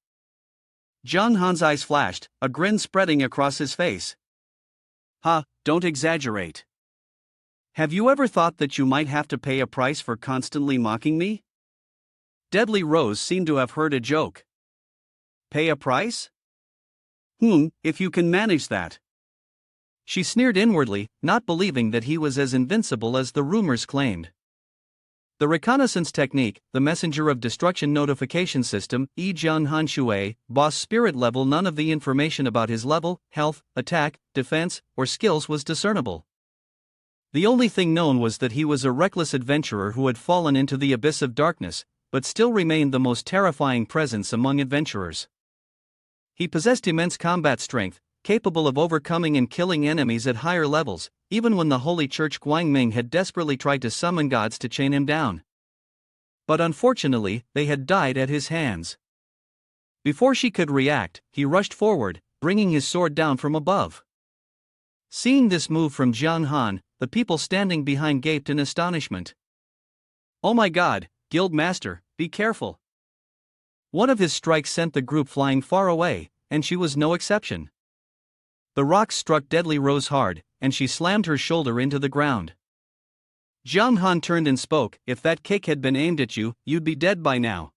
[SPEAKER 1] Zhang Han's eyes flashed, a grin spreading across his face. "Ha, don't exaggerate. Have you ever thought that you might have to pay a price for constantly mocking me?" Deadly Rose seemed to have heard a joke. "Pay a price? If you can manage that." She sneered inwardly, not believing that he was as invincible as the rumors claimed. The reconnaissance technique, the messenger of destruction notification system, Zhang Han Shui, boss spirit level. None of the information about his level, health, attack, defense, or skills was discernible. The only thing known was that he was a reckless adventurer who had fallen into the abyss of darkness, but still remained the most terrifying presence among adventurers. He possessed immense combat strength, capable of overcoming and killing enemies at higher levels, even when the Holy Church Guangming had desperately tried to summon gods to chain him down. But unfortunately, they had died at his hands. Before she could react, he rushed forward, bringing his sword down from above. Seeing this move from Jiang Han, the people standing behind gaped in astonishment. "Oh my god, Guild Master, be careful." One of his strikes sent the group flying far away, and she was no exception. The rocks struck Deadly Rose hard, and she slammed her shoulder into the ground. Jiang Han turned and spoke, "If that kick had been aimed at you, you'd be dead by now."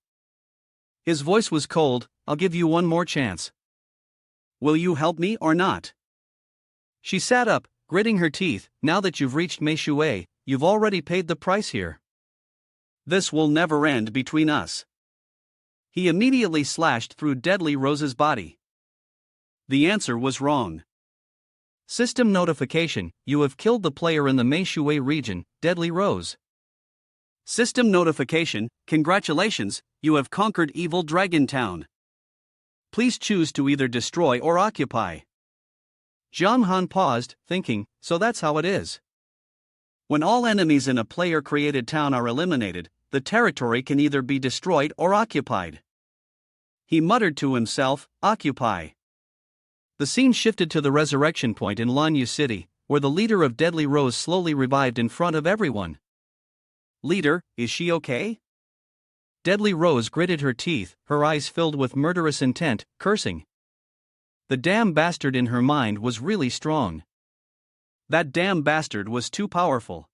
[SPEAKER 1] His voice was cold. "I'll give you one more chance. Will you help me or not?" She sat up, gritting her teeth. "Now that you've reached Meishui, you've already paid the price here. This will never end between us." He immediately slashed through Deadly Rose's body. The answer was wrong. System notification: you have killed the player in the Meishui region, Deadly Rose. System notification: congratulations, you have conquered Evil Dragon Town. Please choose to either destroy or occupy. Jiang Han paused, thinking, so that's how it is. When all enemies in a player-created town are eliminated, the territory can either be destroyed or occupied. He muttered to himself, "Occupy." The scene shifted to the resurrection point in Lanyu City, where the leader of Deadly Rose slowly revived in front of everyone. "Leader, is she okay?" Deadly Rose gritted her teeth, her eyes filled with murderous intent, cursing. The damn bastard in her mind was really strong. That damn bastard was too powerful.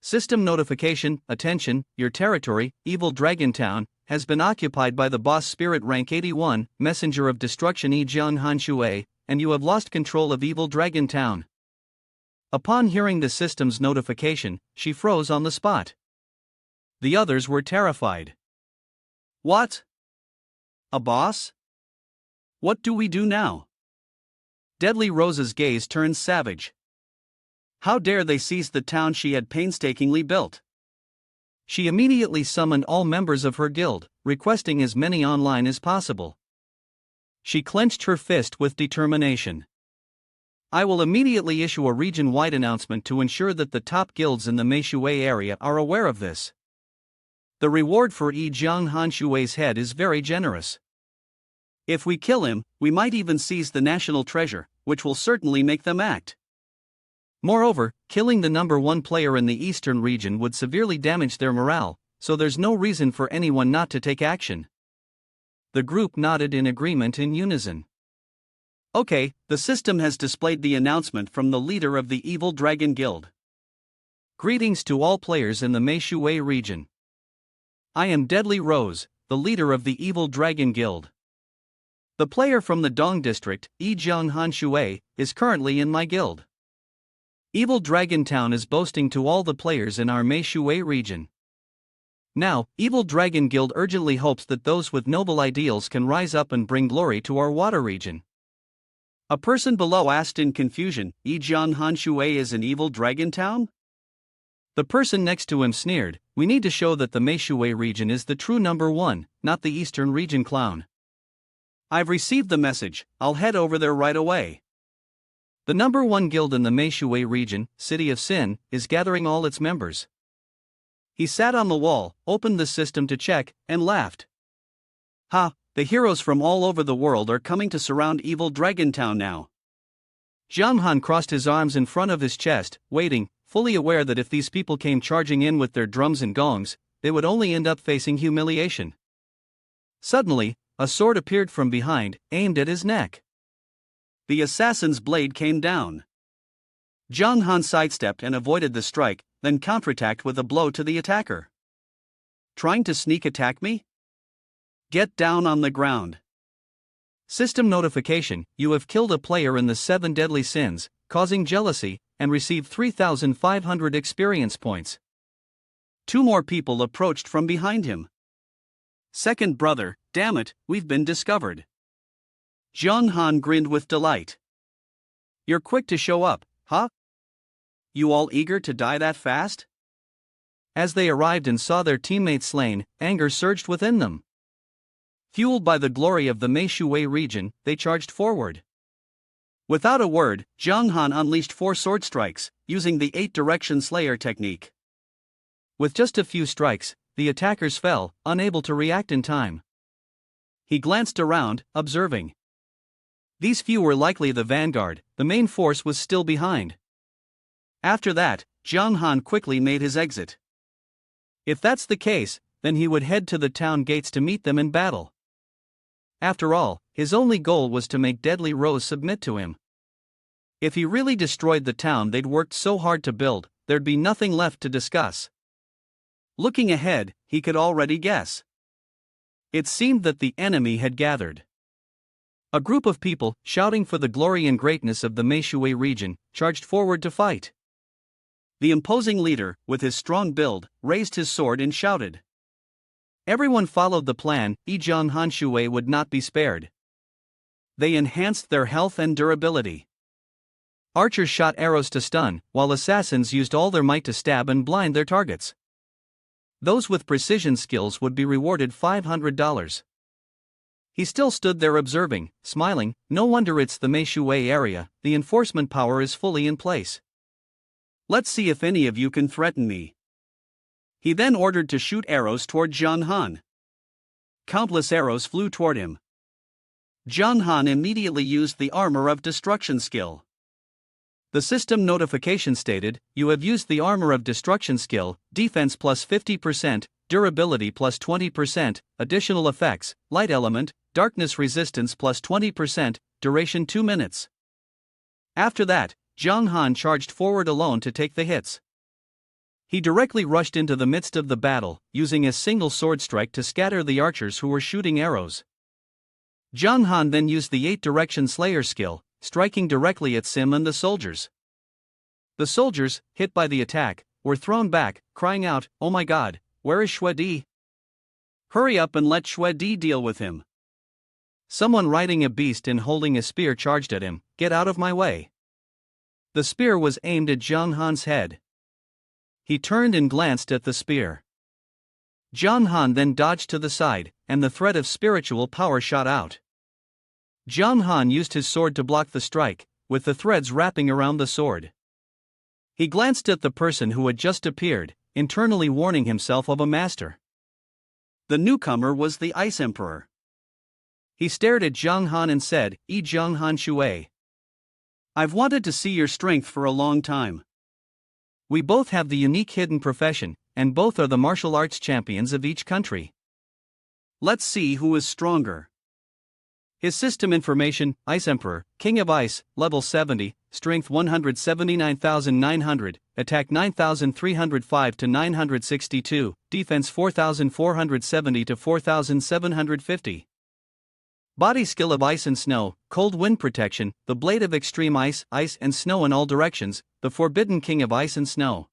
[SPEAKER 1] System notification: attention, your territory, Evil Dragon Town, has been occupied by the boss spirit rank 81, Messenger of Destruction Jiang Han Shui, and you have lost control of Evil Dragon Town. Upon hearing the system's notification, she froze on the spot. The others were terrified. What? A boss? What do we do now? Deadly Rose's gaze turned savage. How dare they seize the town she had painstakingly built? She immediately summoned all members of her guild, requesting as many online as possible. She clenched her fist with determination. "I will immediately issue a region-wide announcement to ensure that the top guilds in the Meishui area are aware of this. The reward for Jiang Han Shui's head is very generous. If we kill him, we might even seize the national treasure, which will certainly make them act. Moreover, killing the number one player in the eastern region would severely damage their morale, so there's no reason for anyone not to take action." The group nodded in agreement in unison. "Okay, the system has displayed the announcement from the leader of the Evil Dragon Guild. Greetings to all players in the Meishui region. I am Deadly Rose, the leader of the Evil Dragon Guild. The player from the Dong district, Jiang Han Shui, is currently in my guild. Evil Dragon Town is boasting to all the players in our Meishui region. Now, Evil Dragon Guild urgently hopes that those with noble ideals can rise up and bring glory to our water region." A person below asked in confusion, "Jiang Han Shui is in Evil Dragon Town?" The person next to him sneered, "We need to show that the Meishui region is the true number one, not the eastern region clown." "I've received the message, I'll head over there right away." The number one guild in the Meishui region, City of Sin, is gathering all its members. He sat on the wall, opened the system to check, and laughed. "Ha, the heroes from all over the world are coming to surround Evil Dragon Town now." Jiang Han crossed his arms in front of his chest, waiting, fully aware that if these people came charging in with their drums and gongs, they would only end up facing humiliation. Suddenly, a sword appeared from behind, aimed at his neck. The assassin's blade came down. Jiang Han sidestepped and avoided the strike, then counterattacked with a blow to the attacker. "Trying to sneak attack me? Get down on the ground." System notification: you have killed a player in the 7 deadly sins, causing jealousy, and received 3,500 experience points. 2 more people approached from behind him. "Second brother, damn it, we've been discovered." Jiang Han grinned with delight. "You're quick to show up, huh? You all eager to die that fast?" As they arrived and saw their teammates slain, anger surged within them. Fueled by the glory of the Meishui region, they charged forward. Without a word, Jiang Han unleashed 4 sword strikes, using the 8-direction slayer technique. With just a few strikes, the attackers fell, unable to react in time.
[SPEAKER 2] He glanced around, observing. These few were likely the vanguard, the main force was still behind. After that, Zhang Han quickly made his exit. If that's the case, then he would head to the town gates to meet them in battle. After all, his only goal was to make Deadly Rose submit to him. If he really destroyed the town they'd worked so hard to build, there'd be nothing left to discuss. Looking ahead, he could already guess. It seemed that the enemy had gathered. A group of people, shouting for the glory and greatness of the Meishui region, charged forward to fight. The imposing leader, with his strong build, raised his sword and shouted. Everyone followed the plan. Zhang Han Shui would not be spared. They enhanced their health and durability. Archers shot arrows to stun, while assassins used all their might to stab and blind their targets. Those with precision skills would be rewarded $500. He still stood there observing, smiling. No wonder it's the Meishui area, the enforcement power is fully in place. Let's see if any of you can threaten me. He then ordered to shoot arrows toward Zhang Han. Countless arrows flew toward him. Zhang Han immediately used the Armor of Destruction skill. The system notification stated, you have used the Armor of Destruction skill, defense plus 50%, durability plus 20%, additional effects, light element, darkness resistance plus 20%, duration 2 minutes. After that, Zhang Han charged forward alone to take the hits. He directly rushed into the midst of the battle, using a single sword strike to scatter the archers who were shooting arrows. Zhang Han then used the 8-direction Slayer skill, striking directly at Sim and the soldiers. The soldiers, hit by the attack, were thrown back, crying out, "Oh my god, where is Xue Di? Hurry up and let Xue Di deal with him." Someone riding a beast and holding a spear charged at him. "Get out of my way." The spear was aimed at Zhang Han's head. He turned and glanced at the spear. Zhang Han then dodged to the side, and the thread of spiritual power shot out. Zhang Han used his sword to block the strike, with the threads wrapping around the sword. He glanced at the person who had just appeared, internally warning himself of a master. The newcomer was the Ice Emperor. He stared at Zhang Han and said, Zhang Han Shui. I've wanted to see your strength for a long time. We both have the unique hidden profession, and both are the martial arts champions of each country. Let's see who is stronger. His system information, Ice Emperor, King of Ice, level 70, strength 179,900, attack 9,305 to 962, defense 4,470 to 4,750. Body skill of Ice and Snow, cold wind protection, the blade of extreme ice, ice and snow in all directions, the forbidden king of ice and snow.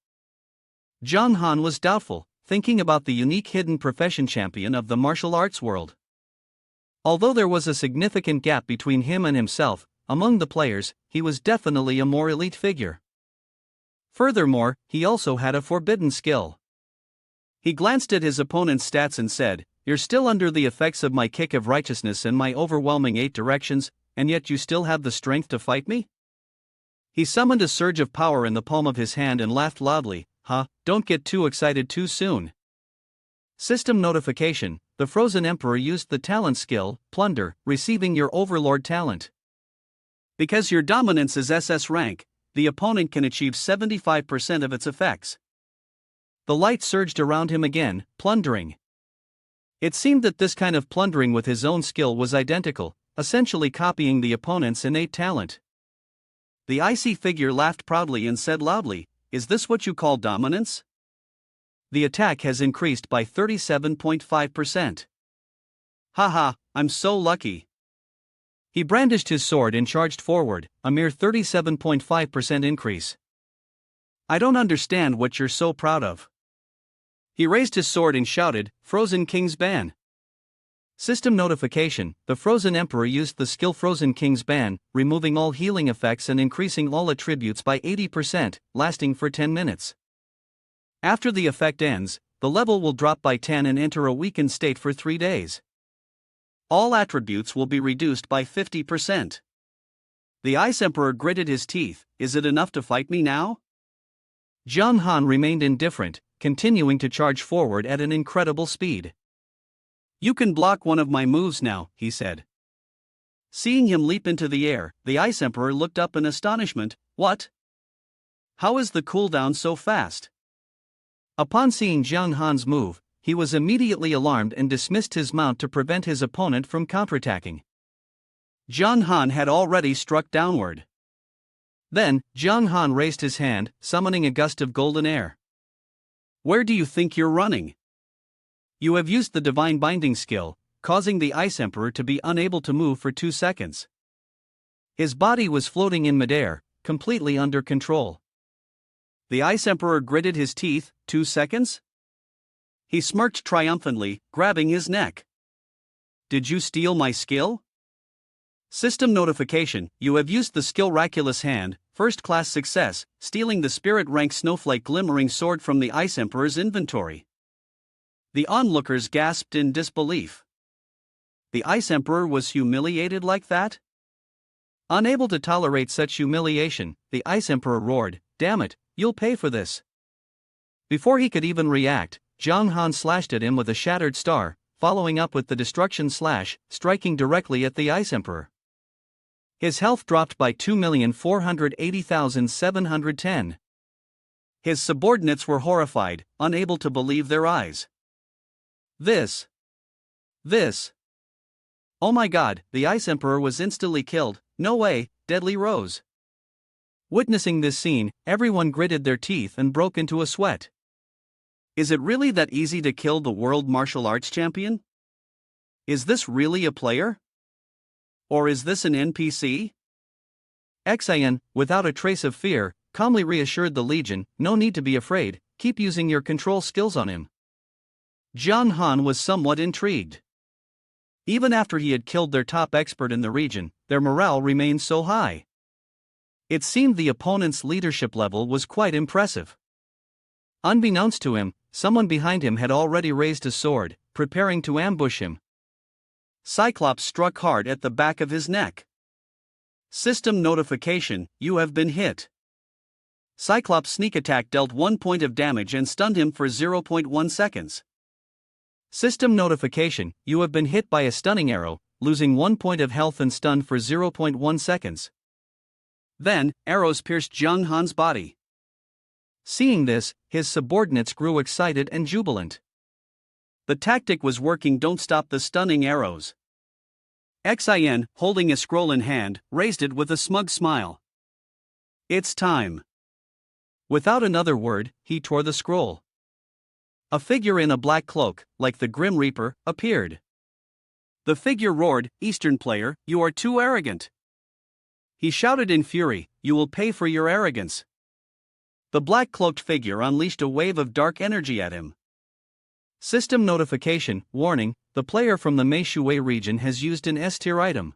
[SPEAKER 2] Zhang Han was doubtful, thinking about the unique hidden profession champion of the martial arts world. Although there was a significant gap between him and himself, among the players, he was definitely a more elite figure. Furthermore, he also had a forbidden skill. He glanced at his opponent's stats and said, "You're still under the effects of my kick of righteousness and my overwhelming 8 directions, and yet you still have the strength to fight me?" He summoned a surge of power in the palm of his hand and laughed loudly. Don't get too excited too soon. System notification, the Frozen Emperor used the talent skill, Plunder, receiving your Overlord talent. Because your dominance is SS rank, the opponent can achieve 75% of its effects. The light surged around him again, plundering. It seemed that this kind of plundering with his own skill was identical, essentially copying the opponent's innate talent. The icy figure laughed proudly and said loudly, "Is this what you call dominance?" The attack has increased by 37.5%. Haha, I'm so lucky. He brandished his sword and charged forward, a mere 37.5% increase. I don't understand what you're so proud of. He raised his sword and shouted, Frozen King's Ban. System notification, the Frozen Emperor used the skill Frozen King's Ban, removing all healing effects and increasing all attributes by 80%, lasting for 10 minutes. After the effect ends, the level will drop by 10 and enter a weakened state for 3 days. All attributes will be reduced by 50%. The Ice Emperor gritted his teeth. Is it enough to fight me now? Zhang Han remained indifferent, continuing to charge forward at an incredible speed. You can block one of my moves now, he said. Seeing him leap into the air, the Ice Emperor looked up in astonishment. What? How is the cooldown so fast?
[SPEAKER 1] Upon seeing Jiang Han's move, he was immediately alarmed and dismissed his mount to prevent his opponent from counterattacking.
[SPEAKER 2] Jiang Han had already struck downward.
[SPEAKER 1] Then, Jiang Han raised his hand, summoning a gust of golden air.
[SPEAKER 2] Where do you think you're running?
[SPEAKER 1] You have used the Divine Binding skill, causing the Ice Emperor to be unable to move for 2 seconds. His body was floating in midair, completely under control.
[SPEAKER 2] The Ice Emperor gritted his teeth. 2 seconds? He smirked triumphantly, grabbing his neck. Did you steal my skill? System notification: you have used the skill Raculous Hand, first class success, stealing the spirit rank snowflake glimmering sword from the Ice Emperor's inventory. The onlookers gasped in disbelief. The Ice Emperor was humiliated like that?
[SPEAKER 1] Unable to tolerate such humiliation, the Ice Emperor roared, "Damn it, you'll pay for this." Before he could even react, Jiang Han slashed at him with a shattered star, following up with the destruction slash, striking directly at the Ice Emperor. His health dropped by 2,480,710.
[SPEAKER 2] His subordinates were horrified, unable to believe their eyes.
[SPEAKER 1] This. Oh my god, the Ice Emperor was instantly killed. No way, Deadly Rose. Witnessing this scene, everyone gritted their teeth and broke into a sweat.
[SPEAKER 2] Is it really that easy to kill the world martial arts champion? Is this really a player? Or is this an NPC?
[SPEAKER 1] Xian, without a trace of fear, calmly reassured the Legion, "No need to be afraid, keep using your control skills on him."
[SPEAKER 2] Jiang Han was somewhat intrigued. Even after he had killed their top expert in the region, their morale remained so high. It seemed the opponent's leadership level was quite impressive.
[SPEAKER 1] Unbeknownst to him, someone behind him had already raised a sword, preparing to ambush him.
[SPEAKER 2] Cyclops struck hard at the back of his neck. System notification: you have been hit. Cyclops' sneak attack dealt 1 point of damage and stunned him for 0.1 seconds.
[SPEAKER 1] System notification: you have been hit by a stunning arrow, losing 1 point of health and stunned for 0.1 seconds.
[SPEAKER 2] Then, arrows pierced Jiang Han's body.
[SPEAKER 1] Seeing this, his subordinates grew excited and jubilant.
[SPEAKER 2] The tactic was working. Don't stop the stunning arrows. Xian, holding a scroll in hand, raised it with a smug smile. It's time.
[SPEAKER 1] Without another word, he tore the scroll. A figure in a black cloak, like the Grim Reaper, appeared.
[SPEAKER 2] The figure roared, "Eastern player, you are too arrogant." He shouted in fury, "You will pay for your arrogance." The black-cloaked figure unleashed a wave of dark energy at him.
[SPEAKER 1] System notification: warning, the player from the Meishui region has used an S-tier item.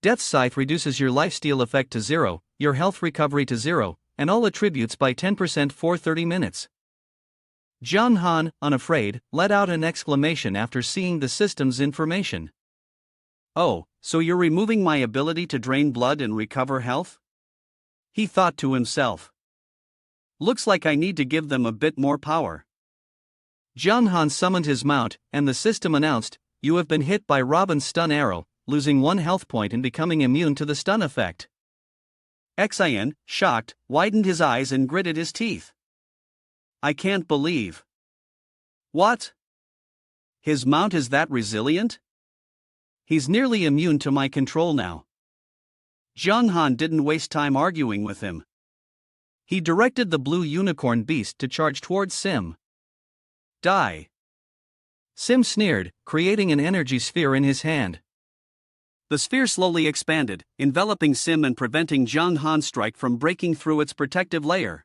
[SPEAKER 1] Death Scythe reduces your lifesteal effect to 0, your health recovery to 0, and all attributes by 10% for 30 minutes. Jiang Han, unafraid, let out an exclamation after seeing the system's information.
[SPEAKER 2] "Oh, so you're removing my ability to drain blood and recover health?" he thought to himself. "Looks like I need to give them a bit more power."
[SPEAKER 1] Jiang Han summoned his mount, and the system announced, "You have been hit by Robin's stun arrow, losing 1 health point and becoming immune to the stun effect."
[SPEAKER 2] Xian, shocked, widened his eyes and gritted his teeth. "I can't believe." "What? His mount is that resilient? He's nearly immune to my control now." Jiang Han didn't waste time arguing with him.
[SPEAKER 1] He directed the blue unicorn beast to charge towards Sim.
[SPEAKER 2] "Die."
[SPEAKER 1] Sim sneered, creating an energy sphere in his hand.
[SPEAKER 2] The sphere slowly expanded, enveloping Sim and preventing Jiang Han's strike from breaking through its protective layer.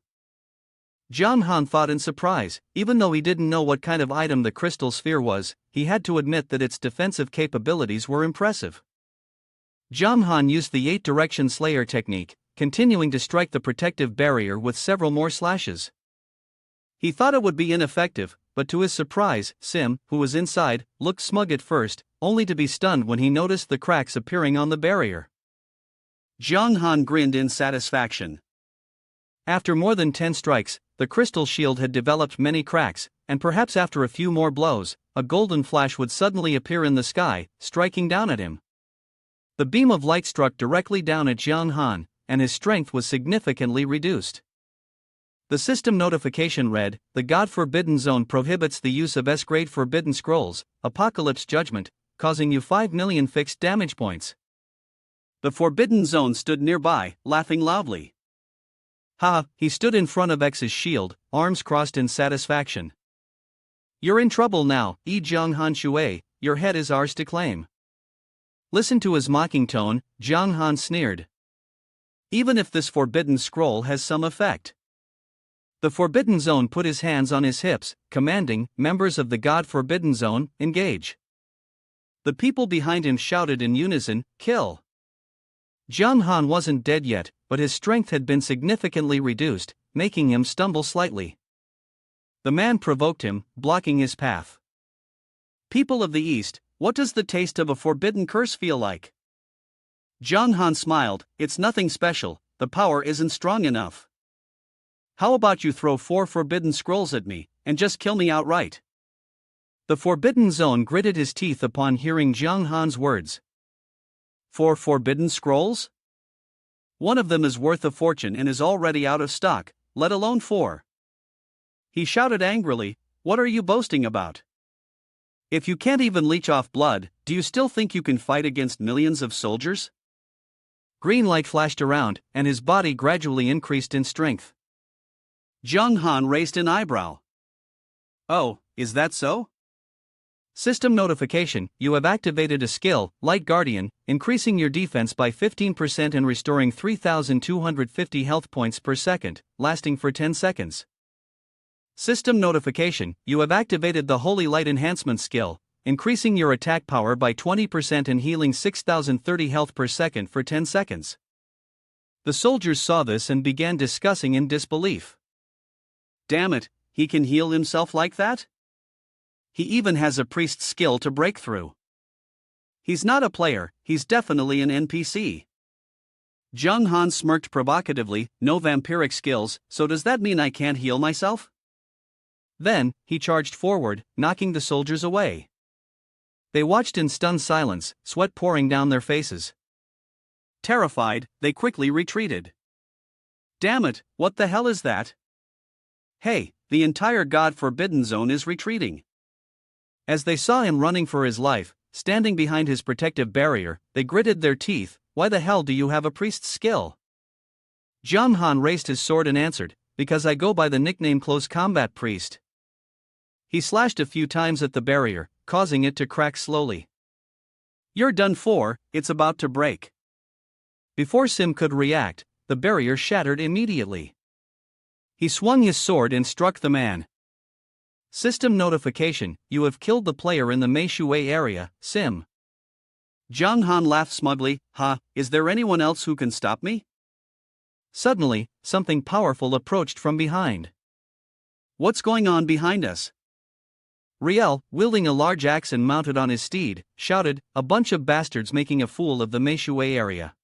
[SPEAKER 1] Jiang Han thought in surprise. Even though he didn't know what kind of item the crystal sphere was, he had to admit that its defensive capabilities were impressive. Jiang Han used the 8-direction slayer technique, continuing to strike the protective barrier with several more slashes. He thought it would be ineffective, but to his surprise, Sim, who was inside, looked smug at first, only to be stunned when he noticed the cracks appearing on the barrier.
[SPEAKER 2] Jiang Han grinned in satisfaction.
[SPEAKER 1] After more than 10 strikes, the crystal shield had developed many cracks, and perhaps after a few more blows, a golden flash would suddenly appear in the sky, striking down at him. The beam of light struck directly down at Jiang Han, and his strength was significantly reduced. The system notification read, "The God Forbidden Zone prohibits the use of S-grade forbidden scrolls, Apocalypse Judgment, causing you 5 million fixed damage points."
[SPEAKER 2] The Forbidden Zone stood nearby, laughing loudly.
[SPEAKER 1] Ha! He stood in front of X's shield, arms crossed in satisfaction. "You're in trouble now, Jiang Han Shui, your head is ours to claim." Listen to his mocking tone, Jiang Han sneered. "Even if this forbidden scroll has some effect." The Forbidden Zone put his hands on his hips, commanding, "Members of the God Forbidden Zone, engage." The people behind him shouted in unison, "Kill." Jiang Han wasn't dead yet, but his strength had been significantly reduced, making him stumble slightly. The man provoked him, blocking his path. "People of the East, what does the taste of a forbidden curse feel like?" Jiang Han smiled, "It's nothing special, the power isn't strong enough. How about you throw 4 forbidden scrolls at me, and just kill me outright?" The Forbidden Zone gritted his teeth upon hearing Jiang Han's words. 4 forbidden scrolls? One of them is worth a fortune and is already out of stock, let alone 4. He shouted angrily, "What are you boasting about? If you can't even leech off blood, do you still think you can fight against millions of soldiers?" Green light flashed around, and his body gradually increased in strength. Jiang Han raised an eyebrow. "Oh, is that so?" System notification, you have activated a skill, Light Guardian, increasing your defense by 15% and restoring 3,250 health points per second, lasting for 10 seconds. System notification, you have activated the Holy Light Enhancement skill, increasing your attack power by 20% and healing 6,030 health per second for 10 seconds. The soldiers saw this and began discussing in disbelief. "Damn it, he can heal himself like that? He even has a priest's skill to break through. He's not a player, he's definitely an NPC." Jiang Han smirked provocatively, "No vampiric skills, so does that mean I can't heal myself?" Then, he charged forward, knocking the soldiers away. They watched in stunned silence, sweat pouring down their faces. Terrified, they quickly retreated. "Damn it, what the hell is that? Hey, the entire God Forbidden Zone is retreating." As they saw him running for his life, standing behind his protective barrier, they gritted their teeth, "Why the hell do you have a priest's skill?" Jiang Han raised his sword and answered, "Because I go by the nickname Close Combat Priest." He slashed a few times at the barrier, causing it to crack slowly. "You're done for, it's about to break." Before Sim could react, the barrier shattered immediately. He swung his sword and struck the man. System notification, you have killed the player in the Meishui area, Sim. Jiang Han laughed smugly, is there anyone else who can stop me?" Suddenly, something powerful approached from behind. "What's going on behind us?" Riel, wielding a large axe and mounted on his steed, shouted, "A bunch of bastards making a fool of the Meishui area.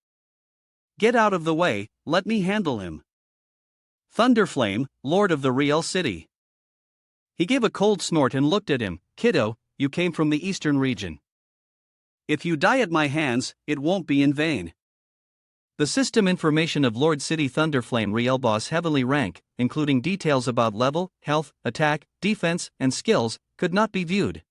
[SPEAKER 1] Get out of the way, let me handle him." Thunderflame, Lord of the Riel City. He gave a cold snort and looked at him, "Kiddo, you came from the eastern region. If you die at my hands, it won't be in vain." The system information of Lord City Thunderflame Riel boss heavily rank, including details about level, health, attack, defense, and skills, could not be viewed.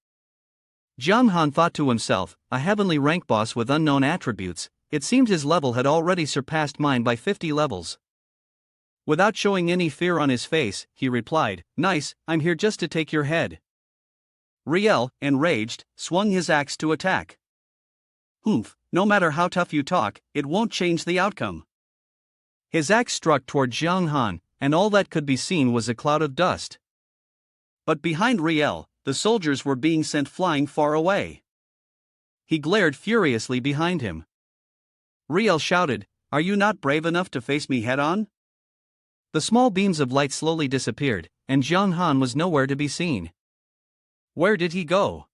[SPEAKER 1] Jiang Han thought to himself, a heavenly rank boss with unknown attributes, it seemed his level had already surpassed mine by 50 levels. Without showing any fear on his face, he replied, "Nice, I'm here just to take your head." Riel, enraged, swung his axe to attack. "Humph, no matter how tough you talk, it won't change the outcome." His axe struck toward Jiang Han, and all that could be seen was a cloud of dust. But behind Riel, the soldiers were being sent flying far away. He glared furiously behind him. Riel shouted, "Are you not brave enough to face me head-on?" The small beams of light slowly disappeared, and Jiang Han was nowhere to be seen. Where did he go?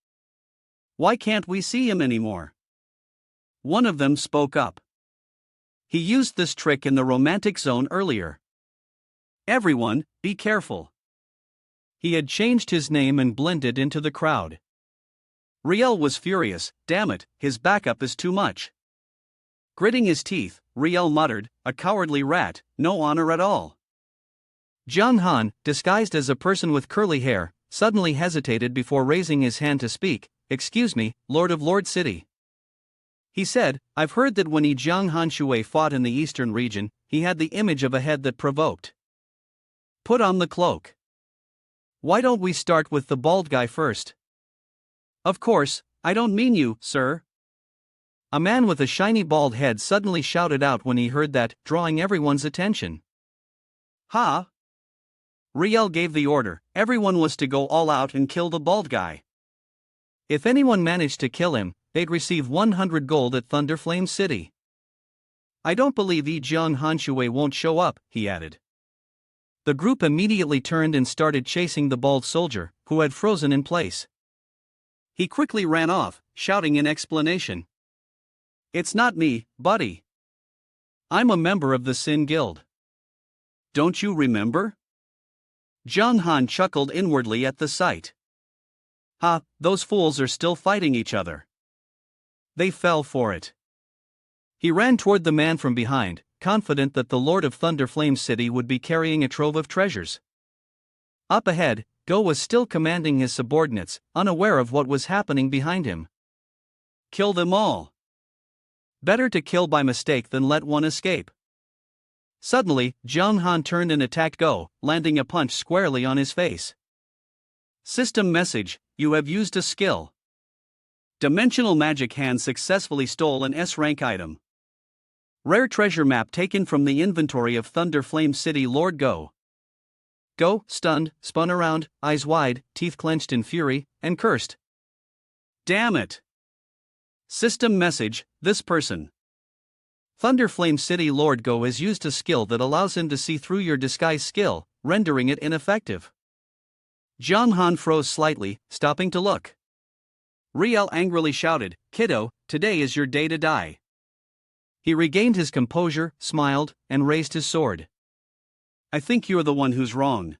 [SPEAKER 1] Why can't we see him anymore? One of them spoke up. He used this trick in the romantic zone earlier.
[SPEAKER 2] Everyone, be careful. He had changed his name and blended into the crowd. Riel was furious. Damn it, his backup is too much. Gritting his teeth, Riel muttered, a cowardly rat, no honor at all.
[SPEAKER 1] Jiang Han, disguised as a person with curly hair, suddenly hesitated before raising his hand to speak. Excuse me, Lord of Lord City. He said, I've heard that when Jiang Han Shui fought in the eastern region, he had the image of a head that provoked. Put on the cloak. Why don't we start with the bald guy first? Of course, I don't mean you, sir. A man with a shiny bald head suddenly shouted out when he heard that, drawing everyone's attention. Ha! Riel gave the order. Everyone was to go all out and kill the bald guy. If anyone managed to kill him, they'd receive 100 gold at Thunderflame City. I don't believe Jiang Han Shui won't show up, he added. The group immediately turned and started chasing the bald soldier, who had frozen in place. He quickly ran off, shouting in explanation. It's not me, buddy. I'm a member of the Sin Guild. Don't you remember? Jiang Han chuckled inwardly at the sight. Ha, those fools are still fighting each other. They fell for it. He ran toward the man from behind, confident that the Lord of Thunderflame City would be carrying a trove of treasures. Up ahead, Go was still commanding his subordinates, unaware of what was happening behind him. Kill them all. Better to kill by mistake than let one escape. Suddenly, Jiang Han turned and attacked Go, landing a punch squarely on his face. System message, you have used a skill. Dimensional Magic Hand successfully stole an S-rank item. Rare treasure map taken from the inventory of Thunderflame City Lord Go. Go, stunned, spun around, eyes wide, teeth clenched in fury, and cursed. Damn it! System message, this person. Thunderflame City Lord Go has used a skill that allows him to see through your disguise skill, rendering it ineffective. Jiang Han froze slightly, stopping to look. Riel angrily shouted, Kiddo, today is your day to die. He regained his composure, smiled, and raised his sword. I think you're the one who's wrong.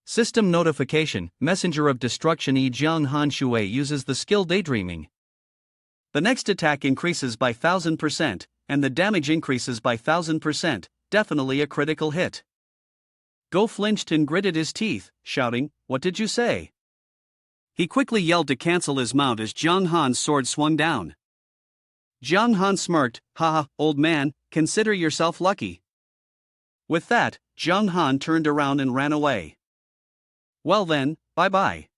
[SPEAKER 1] System notification, Messenger of Destruction Jiang Han Shui uses the skill Daydreaming. The next attack increases by 1000%, and the damage increases by 1000%, definitely a critical hit. Go flinched and gritted his teeth, shouting, What did you say? He quickly yelled to cancel his mount as Jiang Han's sword swung down. Jiang Han smirked, Haha, old man, consider yourself lucky. With that, Jiang Han turned around and ran away. Well then, bye-bye.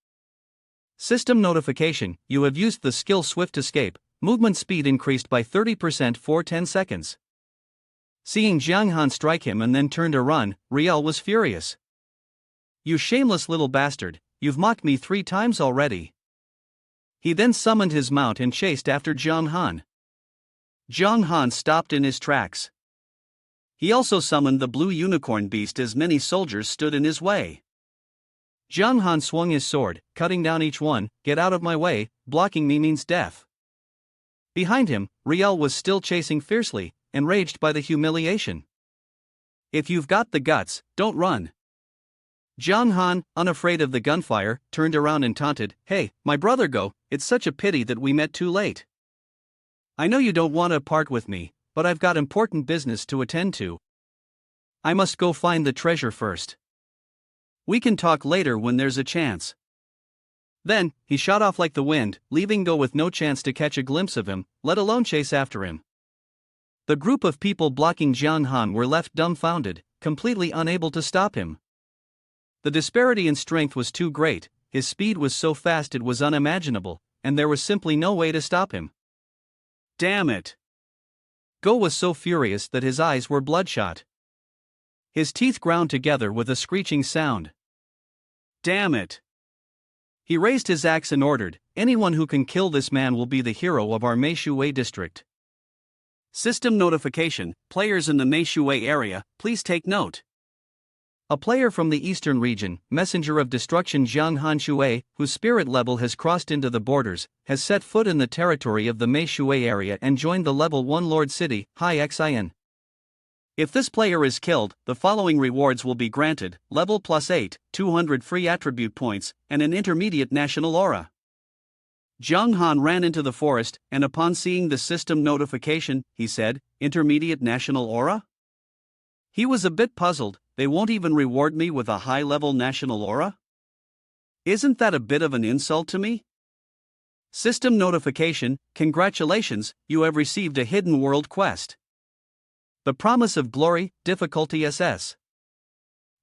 [SPEAKER 1] System notification, you have used the skill Swift Escape, movement speed increased by 30% for 10 seconds. Seeing Jiang Han strike him and then turn to run, Riel was furious. You shameless little bastard, you've mocked me 3 times already. He then summoned his mount and chased after Jiang Han. Jiang Han stopped in his tracks. He also summoned the blue unicorn beast as many soldiers stood in his way. Jiang Han swung his sword, cutting down each one. Get out of my way, blocking me means death. Behind him, Riel was still chasing fiercely, enraged by the humiliation. If you've got the guts, don't run. Jiang Han, unafraid of the gunfire, turned around and taunted, Hey, my brother Go, it's such a pity that we met too late. I know you don't want to part with me, but I've got important business to attend to. I must go find the treasure first. We can talk later when there's a chance. Then, he shot off like the wind, leaving Go with no chance to catch a glimpse of him, let alone chase after him. The group of people blocking Jiang Han were left dumbfounded, completely unable to stop him. The disparity in strength was too great, his speed was so fast it was unimaginable, and there was simply no way to stop him. Damn it! Go was so furious that his eyes were bloodshot. His teeth ground together with a screeching sound. Damn it! He raised his axe and ordered, Anyone who can kill this man will be the hero of our Meishui district. System notification, players in the Meishui area, please take note. A player from the eastern region, Messenger of Destruction Jiang Han Shui, whose spirit level has crossed into the borders, has set foot in the territory of the Meishui area and joined the level 1 Lord City, High Xin.
[SPEAKER 2] If this player is killed, the following rewards will be granted: level +8, 200 free attribute points, and an intermediate national aura. Zhang Han ran into the forest, and upon seeing the system notification, he said, "Intermediate national aura?" He was a bit puzzled. They won't even reward me with a high-level national aura? Isn't that a bit of an insult to me? System notification: congratulations, you have received a hidden world quest. The Promise of Glory, difficulty SS.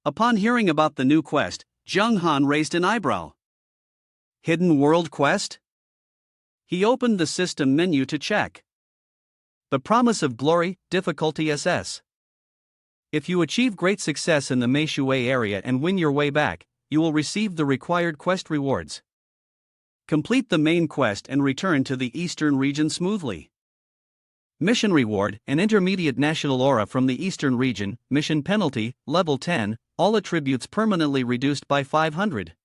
[SPEAKER 2] Upon hearing about the new quest, Zhang Han raised an eyebrow. Hidden world quest? He opened the system menu to check. The Promise of Glory, difficulty SS. If you achieve great success in the Meishui area and win your way back, you will receive the required quest rewards. Complete the main quest and return to the Eastern region smoothly. Mission reward: an intermediate national aura from the Eastern region. Mission penalty: level 10, all attributes permanently reduced by 500.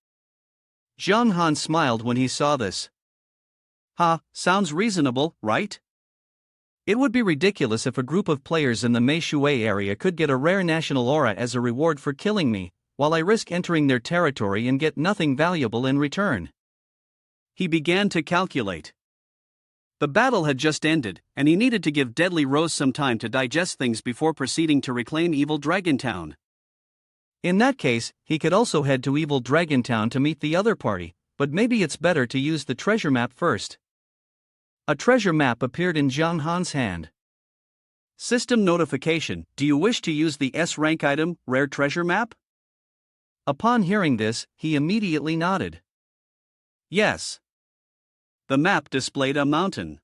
[SPEAKER 2] Zhang Han smiled when he saw this. Sounds reasonable, right? It would be ridiculous if a group of players in the Meishui area could get a rare national aura as a reward for killing me, while I risk entering their territory and get nothing valuable in return. He began to calculate. The battle had just ended, and he needed to give Deadly Rose some time to digest things before proceeding to reclaim Evil Dragon Town. In that case, he could also head to Evil Dragon Town to meet the other party, but maybe it's better to use the treasure map first. A treasure map appeared in Zhang Han's hand. System notification: do you wish to use the S-rank item, Rare Treasure Map? Upon hearing this, he immediately nodded. Yes. The map displayed a mountain.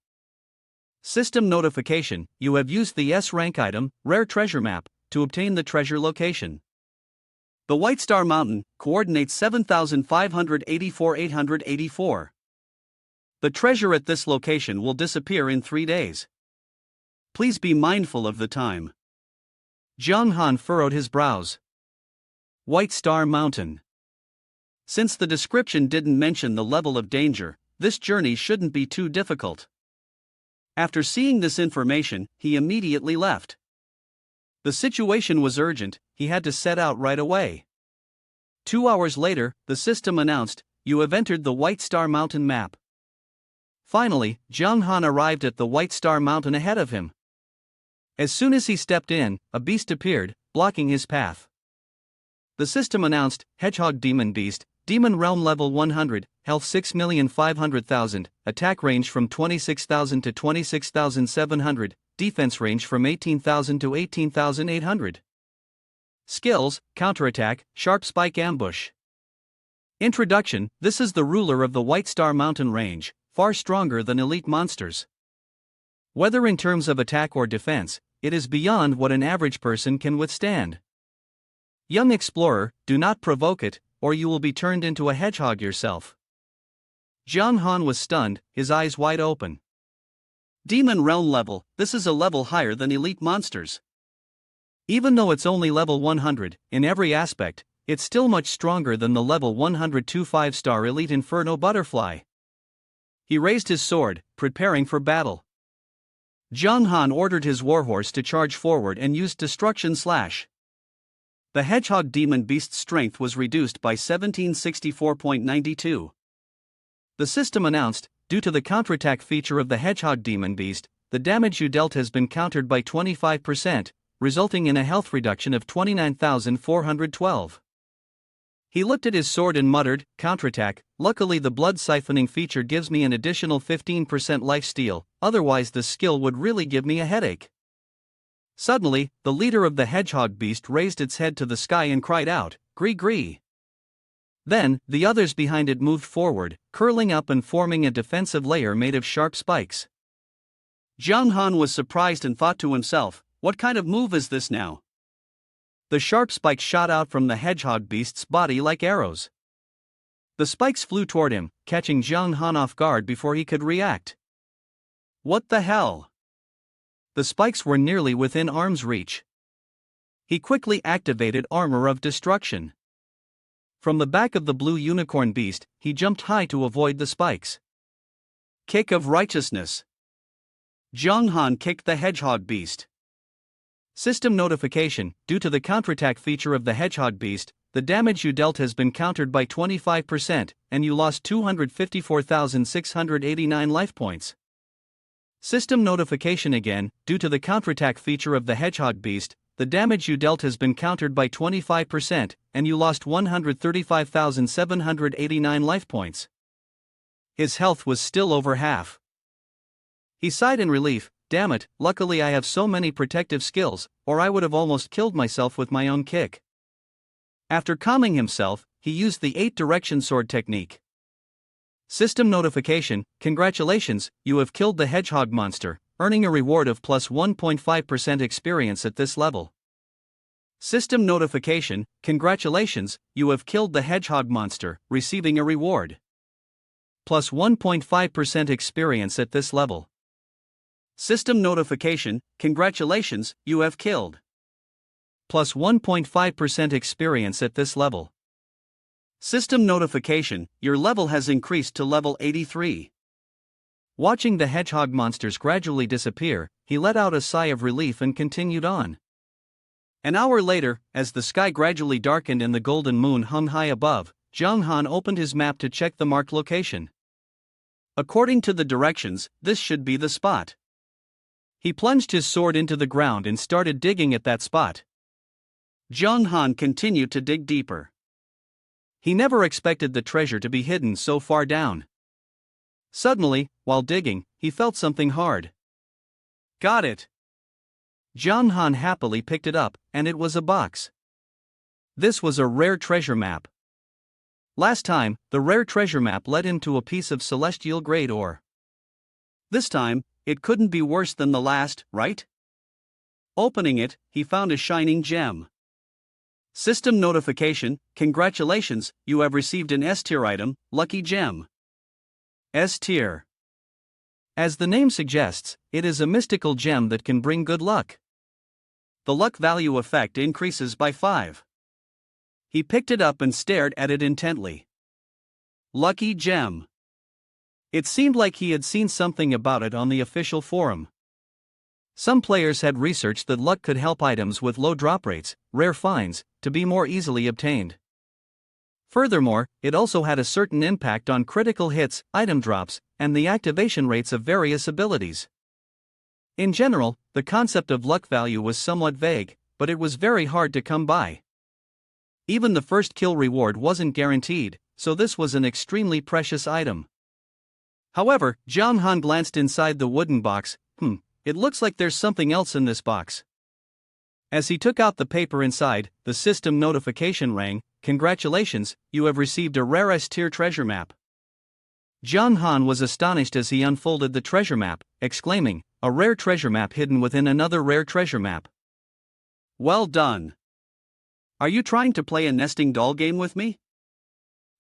[SPEAKER 2] System notification: you have used the S-rank item, Rare Treasure Map, to obtain the treasure location. The White Star Mountain, coordinates 7,584,884. The treasure at this location will disappear in 3 days. Please be mindful of the time. Zhang Han furrowed his brows. White Star Mountain. Since the description didn't mention the level of danger, this journey shouldn't be too difficult. After seeing this information, he immediately left. The situation was urgent, he had to set out right away. 2 hours later, the system announced, "You have entered the White Star Mountain map." Finally, Zhang Han arrived at the White Star Mountain ahead of him. As soon as he stepped in, a beast appeared, blocking his path. The system announced, "Hedgehog Demon Beast, Demon Realm level 100, health 6,500,000, attack range from 26,000 to 26,700, defense range from 18,000 to 18,800. Skills: counterattack, sharp spike ambush." Introduction: this is the ruler of the White Star Mountain range, far stronger than elite monsters. Whether in terms of attack or defense, it is beyond what an average person can withstand. Young explorer, do not provoke it, or you will be turned into a hedgehog yourself. Zhang Han was stunned, his eyes wide open. Demon Realm level: this is a level higher than elite monsters. Even though it's only level 100, in every aspect, it's still much stronger than the level 102 5-star elite Inferno Butterfly. He raised his sword, preparing for battle. Zhang Han ordered his warhorse to charge forward and used Destruction Slash. The Hedgehog Demon Beast's strength was reduced by 1764.92. The system announced, due to the counterattack feature of the Hedgehog Demon Beast, the damage you dealt has been countered by 25%, resulting in a health reduction of 29,412. He looked at his sword and muttered, "Counterattack, luckily the blood siphoning feature gives me an additional 15% lifesteal, otherwise this skill would really give me a headache." Suddenly, the leader of the Hedgehog Beast raised its head to the sky and cried out, "Gree gree." Then, the others behind it moved forward, curling up and forming a defensive layer made of sharp spikes. Zhang Han was surprised and thought to himself, what kind of move is this now? The sharp spikes shot out from the Hedgehog Beast's body like arrows. The spikes flew toward him, catching Zhang Han off guard before he could react. What the hell? The spikes were nearly within arm's reach. He quickly activated Armor of Destruction. From the back of the blue unicorn beast, he jumped high to avoid the spikes. Kick of Righteousness. Zhang Han kicked the Hedgehog Beast.
[SPEAKER 1] System notification: due to the counterattack feature of the hedgehog beast, the damage you dealt has been countered by 25%, and you lost 254,689 life points. System notification again: due to the counterattack feature of the hedgehog beast, the damage you dealt has been countered by 25%, and you lost 135,789 life points. His health was still over half. He sighed in relief. Damn it, luckily I have so many protective skills, or I would have almost killed myself with my own kick. After calming himself, he used the 8-direction sword technique. System notification: congratulations, you have killed the hedgehog monster, earning a reward of plus 1.5% experience at this level. System notification: congratulations, you have killed the hedgehog monster, receiving a reward. Plus 1.5% experience at this level. System notification: congratulations, you have killed. Plus 1.5% experience at this level. System notification: your level has increased to level 83. Watching the hedgehog monsters gradually disappear, he let out a sigh of relief and continued on. An hour later, as the sky gradually darkened and the golden moon hung high above, Zhang Han opened his map to check the marked location. According to the directions, this should be the spot. He plunged his sword into the ground and started digging at that spot. Zhang Han continued to dig deeper. He never expected the treasure to be hidden so far down. Suddenly, while digging, he felt something hard. Got it! Zhang Han happily picked it up, and it was a box. This was a rare treasure map. Last time, the rare treasure map led him to a piece of celestial grade ore. This time, it couldn't be worse than the last, right? Opening it, he found a shining gem. System notification: congratulations, you have received an S-tier item, Lucky Gem. S-tier. As the name suggests, it is a mystical gem that can bring good luck. The luck value effect increases by 5. He picked it up and stared at it intently. Lucky Gem. It seemed like he had seen something about it on the official forum. Some players had researched that luck could help items with low drop rates, rare finds, to be more easily obtained. Furthermore, it also had a certain impact on critical hits, item drops, and the activation rates of various abilities. In general, the concept of luck value was somewhat vague, but it was very hard to come by. Even the first kill reward wasn't guaranteed, so this was an extremely precious item. However, Zhang Han glanced inside the wooden box. It looks like there's something else in this box. As he took out the paper inside, the system notification rang: congratulations, you have received a rare S-tier treasure map. Zhang Han was astonished as he unfolded the treasure map, exclaiming, a rare treasure map hidden within another rare treasure map. Well done. Are you trying to play a nesting doll game with me?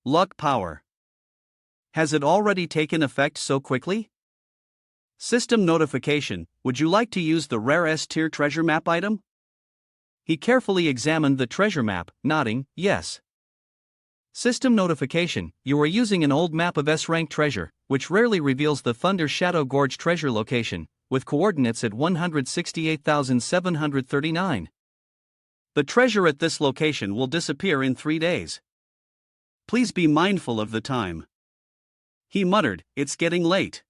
[SPEAKER 1] Luck power. Has it already taken effect so quickly? System notification: would you like to use the rare S-tier treasure map item? He carefully examined the treasure map, nodding, yes. System notification: you are using an old map of S-rank treasure, which rarely reveals the Thunder Shadow Gorge treasure location, with coordinates at 168,739. The treasure at this location will disappear in 3 days. Please be mindful of the time. He muttered, it's getting late.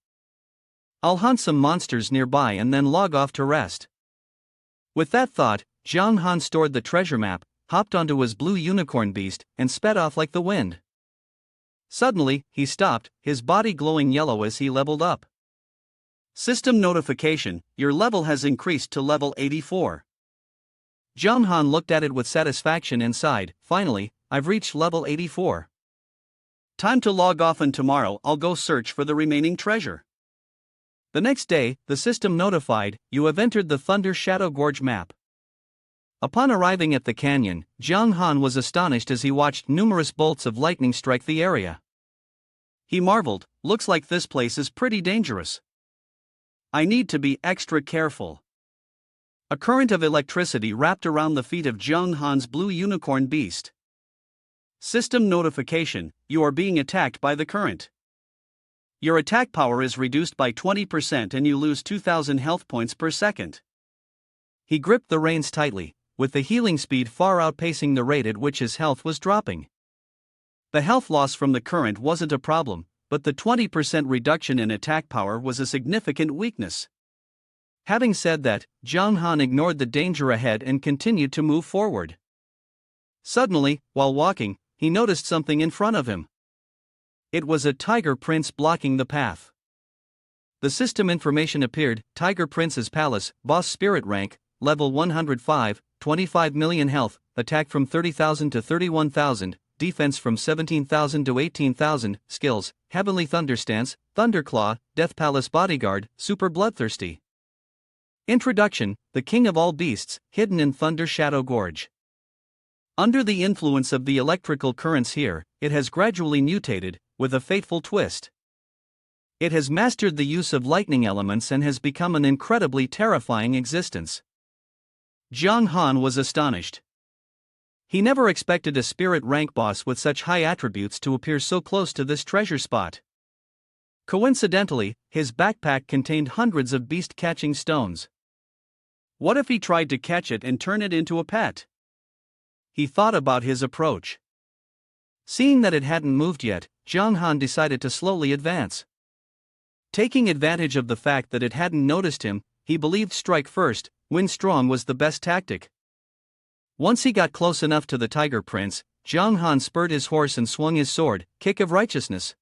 [SPEAKER 1] I'll hunt some monsters nearby and then log off to rest. With that thought, Zhang Han stored the treasure map, hopped onto his blue unicorn beast, and sped off like the wind. Suddenly, he stopped, his body glowing yellow as he leveled up. System notification: your level has increased to level 84. Zhang Han looked at it with satisfaction and sighed, finally, I've reached level 84. Time to log off, and tomorrow I'll go search for the remaining treasure. The next day, the system notified, you have entered the Thunder Shadow Gorge map. Upon arriving at the canyon, Zhang Han was astonished as he watched numerous bolts of lightning strike the area. He marveled, looks like this place is pretty dangerous. I need to be extra careful. A current of electricity wrapped around the feet of Zhang Han's blue unicorn beast. System notification: you are being attacked by the current. Your attack power is reduced by 20% and you lose 2,000 health points per second. He gripped the reins tightly, with the healing speed far outpacing the rate at which his health was dropping. The health loss from the current wasn't a problem, but the 20% reduction in attack power was a significant weakness. Having said that, Zhang Han ignored the danger ahead and continued to move forward. Suddenly, while walking, he noticed something in front of him. It was a tiger prince blocking the path. The system information appeared: Tiger Prince's Palace, Boss Spirit Rank, Level 105, 25 million health, attack from 30,000 to 31,000, defense from 17,000 to 18,000, skills, Heavenly Thunderstance, Thunderclaw, Death Palace Bodyguard, Super Bloodthirsty. Introduction: The King of All Beasts, hidden in Thunder Shadow Gorge. Under the influence of the electrical currents here, it has gradually mutated, with a fateful twist. It has mastered the use of lightning elements and has become an incredibly terrifying existence. Zhang Han was astonished. He never expected a spirit rank boss with such high attributes to appear so close to this treasure spot. Coincidentally, his backpack contained hundreds of beast-catching stones. What if he tried to catch it and turn it into a pet? He thought about his approach. Seeing that it hadn't moved yet, Zhang Han decided to slowly advance. Taking advantage of the fact that it hadn't noticed him, he believed strike first, win strong was the best tactic. Once he got close enough to the Tiger Prince, Zhang Han spurred his horse and swung his sword, Kick of Righteousness.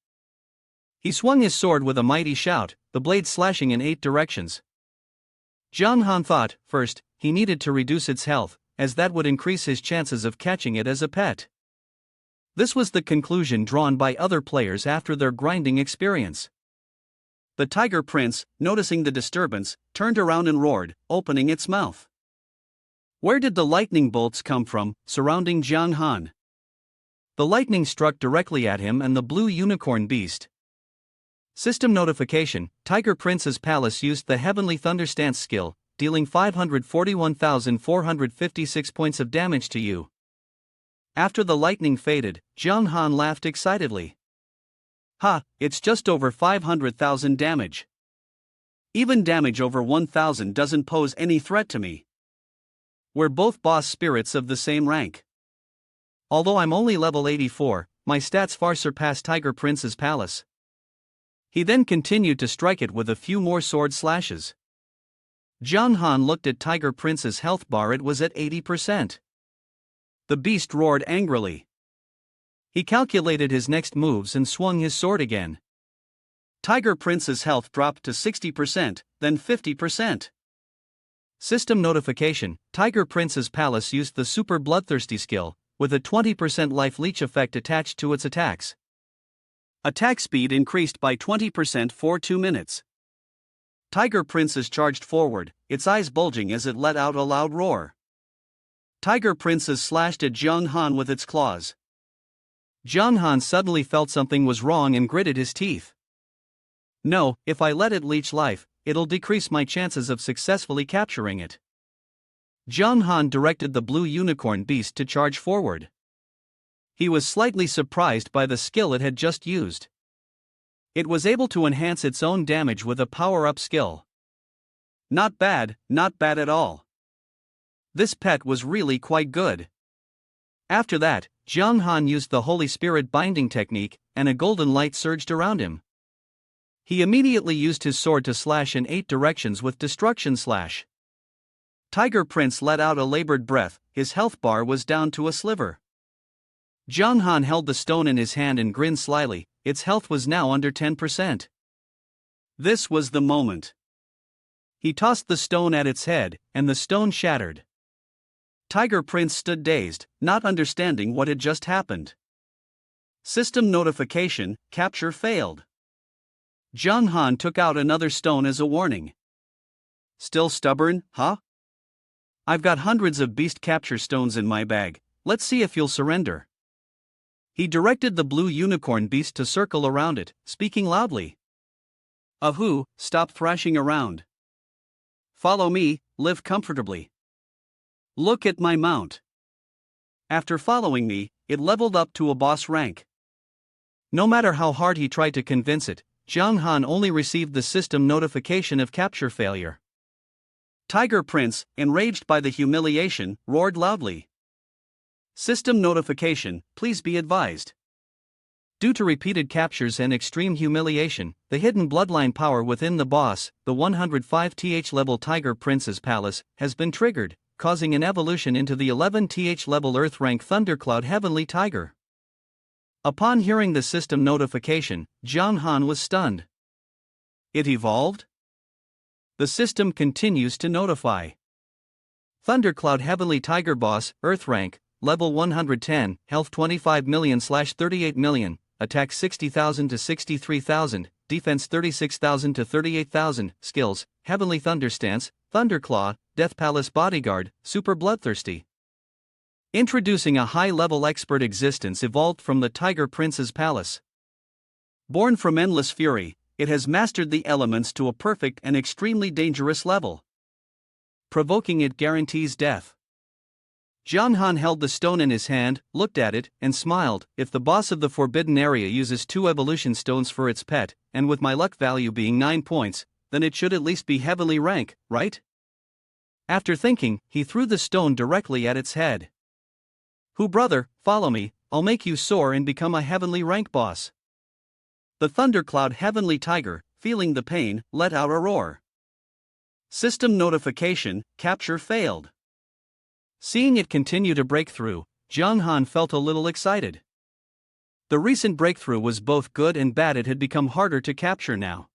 [SPEAKER 1] He swung his sword with a mighty shout, the blade slashing in 8 directions. Zhang Han thought, first, he needed to reduce its health, as that would increase his chances of catching it as a pet. This was the conclusion drawn by other players after their grinding experience. The Tiger Prince, noticing the disturbance, turned around and roared, opening its mouth. Where did the lightning bolts come from, surrounding Zhang Han? The lightning struck directly at him and the blue unicorn beast. System notification: Tiger Prince's Palace used the Heavenly Thunderstance skill, dealing 541,456 points of damage to you. After the lightning faded, Zhang Han laughed excitedly. Ha, it's just over 500,000 damage. Even damage over 1,000 doesn't pose any threat to me. We're both boss spirits of the same rank. Although I'm only level 84, my stats far surpass Tiger Prince's Palace. He then continued to strike it with a few more sword slashes. Zhang Han looked at Tiger Prince's health bar, it was at 80%. The beast roared angrily. He calculated his next moves and swung his sword again. Tiger Prince's health dropped to 60%, then 50%. System notification: Tiger Prince's Palace used the Super Bloodthirsty skill, with a 20% life leech effect attached to its attacks. Attack speed increased by 20% for 2 minutes. Tiger Princess charged forward, its eyes bulging as it let out a loud roar. Tiger Princess slashed at Zhang Han with its claws. Zhang Han suddenly felt something was wrong and gritted his teeth. No, if I let it leech life, it'll decrease my chances of successfully capturing it. Zhang Han directed the blue unicorn beast to charge forward. He was slightly surprised by the skill it had just used. It was able to enhance its own damage with a power-up skill. Not bad at all. This pet was really quite good. After that, Zhang Han used the Holy Spirit binding technique, and a golden light surged around him. He immediately used his sword to slash in 8 directions with Destruction Slash. Tiger Prince let out a labored breath, his health bar was down to a sliver. Zhang Han held the stone in his hand and grinned slyly, its health was now under 10%. This was the moment. He tossed the stone at its head, and the stone shattered. Tiger Prince stood dazed, not understanding what had just happened. System notification: capture failed. Zhang Han took out another stone as a warning. Still stubborn, huh? I've got hundreds of beast capture stones in my bag, let's see if you'll surrender. He directed the blue unicorn beast to circle around it, speaking loudly. Ahoo, stop thrashing around. Follow me, live comfortably. Look at my mount. After following me, it leveled up to a boss rank. No matter how hard he tried to convince it, Zhang Han only received the system notification of capture failure.
[SPEAKER 2] Tiger Prince, enraged by the humiliation, roared loudly. System notification, please be advised. Due to repeated captures and extreme humiliation, the hidden bloodline power within the boss, the 105th level Tiger Prince's palace, has been triggered, causing an evolution into the 11th level Earth rank Thundercloud Heavenly Tiger. Upon hearing the system notification, Jiang Han was stunned. It evolved? The system continues to notify. Thundercloud Heavenly Tiger Boss, Earth rank, level 110, health 25 million/38 million, attack 60,000 to 63,000, defense 36,000 to 38,000, skills, Heavenly Thunderstance, Thunderclaw, Death Palace Bodyguard, Super Bloodthirsty. Introducing a high-level expert existence evolved from the Tiger Prince's palace. Born from endless fury, it has mastered the elements to a perfect and extremely dangerous level. Provoking it guarantees death. Jiang Han held the stone in his hand, looked at it, and smiled. If the boss of the forbidden area uses 2 evolution stones for its pet, and with my luck value being 9 points, then it should at least be heavenly rank, right? After thinking, he threw the stone directly at its head. Who brother, follow me, I'll make you soar and become a heavenly rank boss. The Thundercloud Heavenly Tiger, feeling the pain, let out a roar. System notification, capture failed. Seeing it continue to break through, Jiang Han felt a little excited. The recent breakthrough was both good and bad. It had become harder to capture now.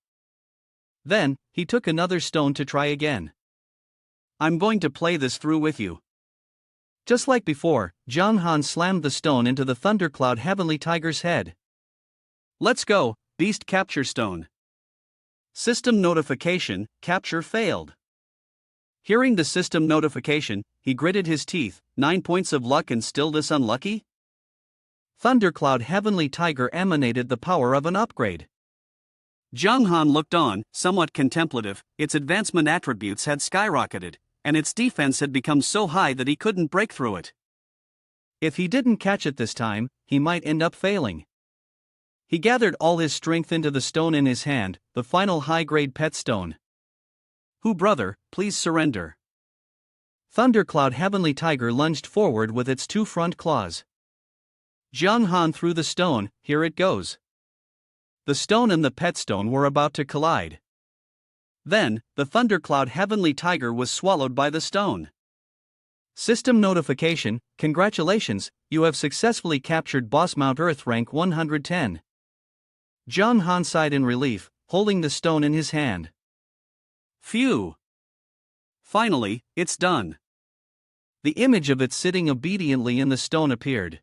[SPEAKER 2] Then, he took another stone to try again. I'm going to play this through with you. Just like before, Jiang Han slammed the stone into the Thundercloud Heavenly Tiger's head. Let's go, Beast Capture Stone. System notification, capture failed. Hearing the system notification, he gritted his teeth. 9 points of luck and still this unlucky? Thundercloud Heavenly Tiger emanated the power of an upgrade. Jiang Han looked on, somewhat contemplative. Its advancement attributes had skyrocketed, and its defense had become so high that he couldn't break through it. If he didn't catch it this time, he might end up failing. He gathered all his strength into the stone in his hand, the final high-grade pet stone. Who brother, please surrender. Thundercloud Heavenly Tiger lunged forward with its 2 front claws. Jiang Han threw the stone. Here it goes. The stone and the pet stone were about to collide. Then, the Thundercloud Heavenly Tiger was swallowed by the stone. System notification, congratulations, you have successfully captured Boss Mount Earth rank 110. Jiang Han sighed in relief, holding the stone in his hand. Phew! Finally, it's done. The image of it sitting obediently in the stone appeared.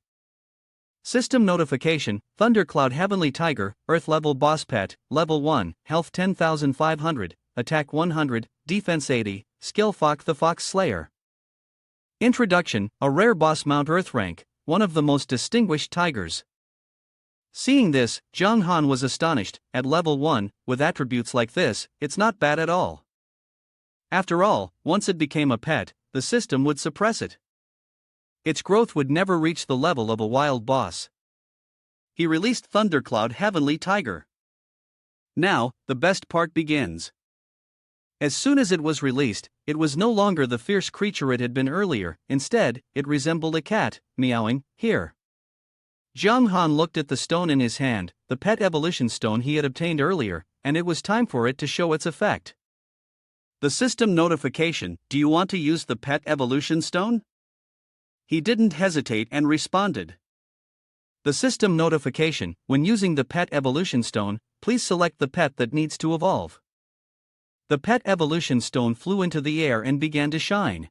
[SPEAKER 2] System notification, Thundercloud Heavenly Tiger, Earth level boss pet, level 1, health 10,500, attack 100, defense 80, skill Fok the Fox Slayer. Introduction, a rare boss Mount Earth rank, one of the most distinguished tigers. Seeing this, Jiang Han was astonished. At level 1, with attributes like this, it's not bad at all. After all, once it became a pet, the system would suppress it. Its growth would never reach the level of a wild boss. He released Thundercloud Heavenly Tiger. Now, the best part begins. As soon as it was released, it was no longer the fierce creature it had been earlier. Instead, it resembled a cat, meowing, here. Jiang Han looked at the stone in his hand, the pet evolution stone he had obtained earlier, and it was time for it to show its effect. The system notification, do you want to use the pet evolution stone? He didn't hesitate and responded. The system notification, when using the pet evolution stone, please select the pet that needs to evolve. The pet evolution stone flew into the air and began to shine.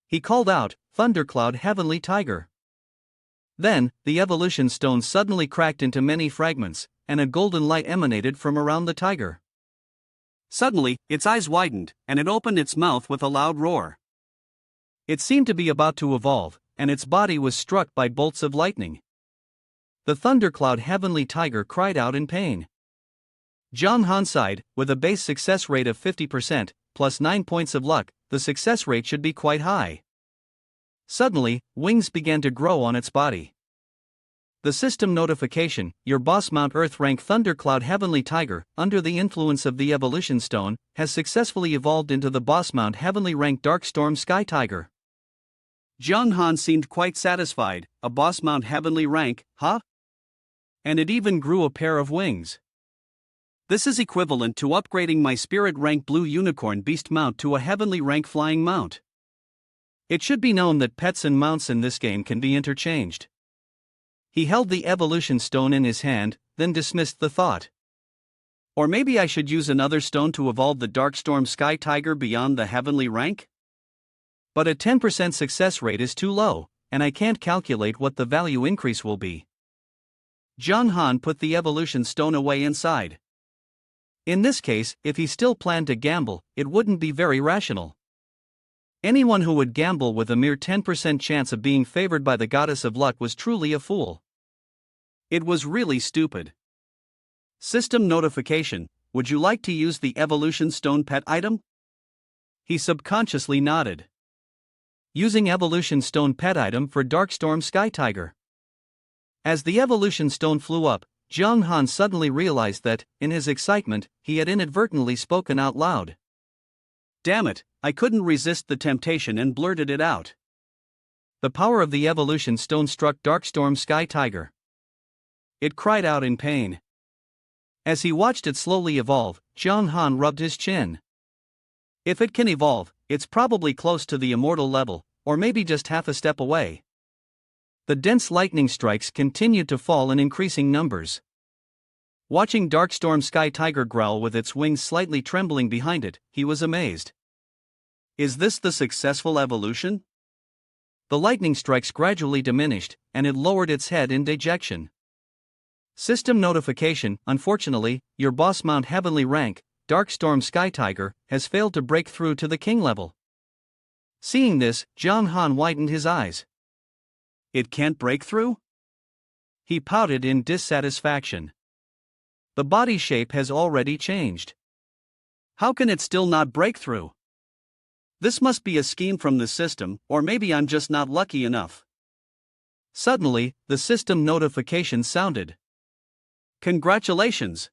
[SPEAKER 2] He called out, Thundercloud Heavenly Tiger. Then, the evolution stone suddenly cracked into many fragments, and a golden light emanated from around the tiger. Suddenly, its eyes widened, and it opened its mouth with a loud roar. It seemed to be about to evolve, and its body was struck by bolts of lightning. The Thundercloud Heavenly Tiger cried out in pain. Jiang Han sighed. With a base success rate of 50%, plus 9 points of luck, the success rate should be quite high. Suddenly, wings began to grow on its body.
[SPEAKER 1] The system notification: your boss Mount Earth rank Thundercloud Heavenly Tiger, under the influence of the evolution stone, has successfully evolved into the boss Mount Heavenly rank Darkstorm Sky Tiger.
[SPEAKER 2] Zhang Han seemed quite satisfied. A boss Mount Heavenly rank, huh? And it even grew a pair of wings. This is equivalent to upgrading my Spirit rank Blue Unicorn Beast mount to a Heavenly rank Flying mount.
[SPEAKER 1] It should be known that pets and mounts in this game can be interchanged. He held the evolution stone in his hand, then dismissed the thought.
[SPEAKER 2] Or maybe I should use another stone to evolve the Darkstorm Sky Tiger beyond the Heavenly rank?
[SPEAKER 1] But a 10% success rate is too low, and I can't calculate what the value increase will be.
[SPEAKER 2] Zhang Han put the evolution stone away inside.
[SPEAKER 1] In this case, if he still planned to gamble, it wouldn't be very rational. Anyone who would gamble with a mere 10% chance of being favored by the goddess of luck was truly a fool.
[SPEAKER 2] It was really stupid. System notification: would you like to use the evolution stone pet item?
[SPEAKER 1] He subconsciously nodded. Using evolution stone pet item for Darkstorm Sky Tiger. As the evolution stone flew up, Zhang Han suddenly realized that, in his excitement, he had inadvertently spoken out loud.
[SPEAKER 2] Damn it, I couldn't resist the temptation and blurted it out.
[SPEAKER 1] The power of the evolution stone struck Darkstorm Sky Tiger. It cried out in pain. As he watched it slowly evolve, Zhang Han rubbed his chin. If it can evolve, it's probably close to the immortal level, or maybe just half a step away. The dense lightning strikes continued to fall in increasing numbers. Watching Darkstorm Sky Tiger growl with its wings slightly trembling behind it, he was amazed.
[SPEAKER 2] Is this the successful evolution?
[SPEAKER 1] The lightning strikes gradually diminished, and it lowered its head in dejection. System notification: unfortunately, your boss Mount Heavenly rank, Darkstorm Sky Tiger, has failed to break through to the king level. Seeing this, Zhang Han widened his eyes.
[SPEAKER 2] It can't break through?
[SPEAKER 1] He pouted in dissatisfaction. The body shape has already changed.
[SPEAKER 2] How can it still not break through? This must be a scheme from the system, or maybe I'm just not lucky enough.
[SPEAKER 1] Suddenly, the system notification sounded.
[SPEAKER 2] Congratulations!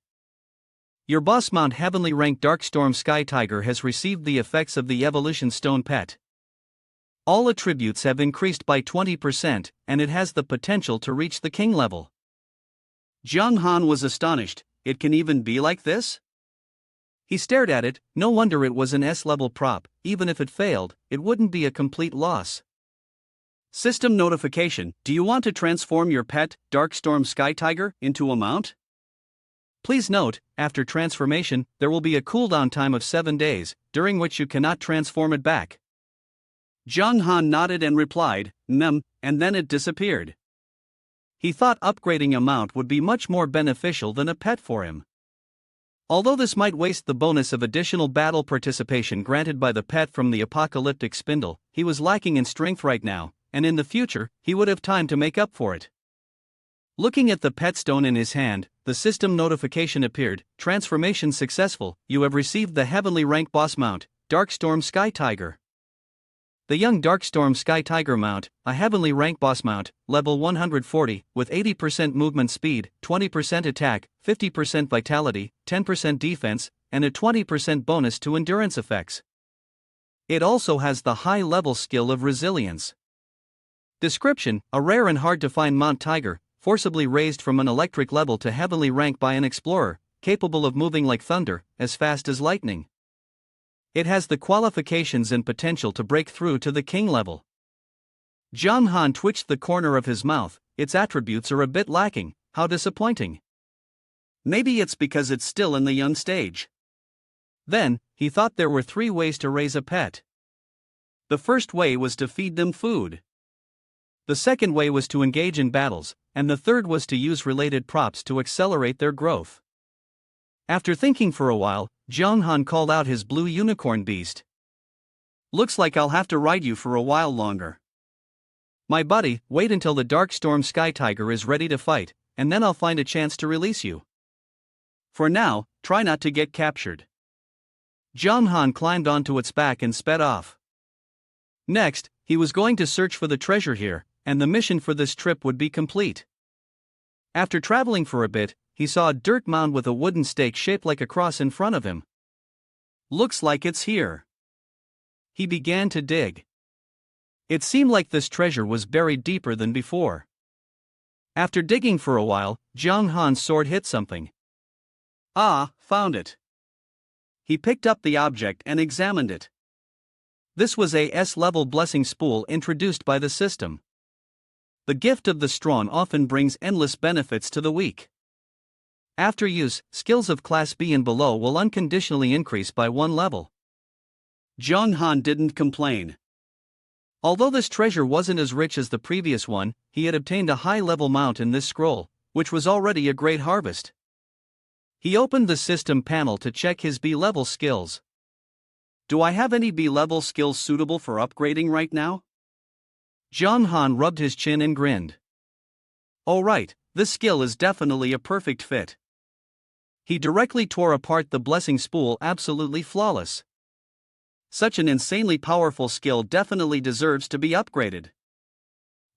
[SPEAKER 1] Your boss Mount Heavenly rank Darkstorm Sky Tiger has received the effects of the evolution stone pet. All attributes have increased by 20%, and it has the potential to reach the king level.
[SPEAKER 2] Zhang Han was astonished. It can even be like this?
[SPEAKER 1] He stared at it. No wonder it was an S-level prop. Even if it failed, it wouldn't be a complete loss.
[SPEAKER 2] System notification: do you want to transform your pet, Darkstorm Sky Tiger, into a mount?
[SPEAKER 1] Please note, after transformation, there will be a cooldown time of 7 days, during which you cannot transform it back.
[SPEAKER 2] Zhang Han nodded and replied, and then it disappeared.
[SPEAKER 1] He thought upgrading a mount would be much more beneficial than a pet for him. Although this might waste the bonus of additional battle participation granted by the pet from the apocalyptic spindle, he was lacking in strength right now, and in the future, he would have time to make up for it. Looking at the pet stone in his hand, the system notification appeared: transformation successful, you have received the heavenly rank boss mount, Darkstorm Sky Tiger. The young Darkstorm Sky Tiger mount, a heavenly rank boss mount, level 140, with 80% movement speed, 20% attack, 50% vitality, 10% defense, and a 20% bonus to endurance effects. It also has the high-level skill of resilience. Description: a rare and hard-to-find Mount Tiger, forcibly raised from an electric level to heavenly rank by an explorer, capable of moving like thunder, as fast as lightning. It has the qualifications and potential to break through to the king level. Zhang Han twitched the corner of his mouth. Its attributes are a bit lacking. How disappointing.
[SPEAKER 2] Maybe it's because it's still in the young stage.
[SPEAKER 1] Then, he thought there were 3 ways to raise a pet. The first way was to feed them food. The second way was to engage in battles, and the third was to use related props to accelerate their growth. After thinking for a while, Zhang Han called out his blue unicorn beast.
[SPEAKER 2] Looks like I'll have to ride you for a while longer.
[SPEAKER 1] My buddy, wait until the Darkstorm Sky Tiger is ready to fight, and then I'll find a chance to release you.
[SPEAKER 2] For now, try not to get captured.
[SPEAKER 1] Zhang Han climbed onto its back and sped off. Next, he was going to search for the treasure here, and the mission for this trip would be complete. After traveling for a bit, he saw a dirt mound with a wooden stake shaped like a cross in front of him. Looks like it's here. He began to dig. It seemed like this treasure was buried deeper than before. After digging for a while, Jiang Han's sword hit something. Ah, found it. He picked up the object and examined it. This was a S-level blessing spool introduced by the system. The gift of the strong often brings endless benefits to the weak. After use, skills of Class B and below will unconditionally increase by 1 level. Jiang Han didn't complain. Although this treasure wasn't as rich as the previous one, he had obtained a high-level mount in this scroll, which was already a great harvest. He opened the system panel to check his B-level skills. Do I have any B-level skills suitable for upgrading right now? Jiang Han rubbed his chin and grinned. Oh right, this skill is definitely a perfect fit. He directly tore apart the blessing spool, absolutely flawless. Such an insanely powerful skill definitely deserves to be upgraded.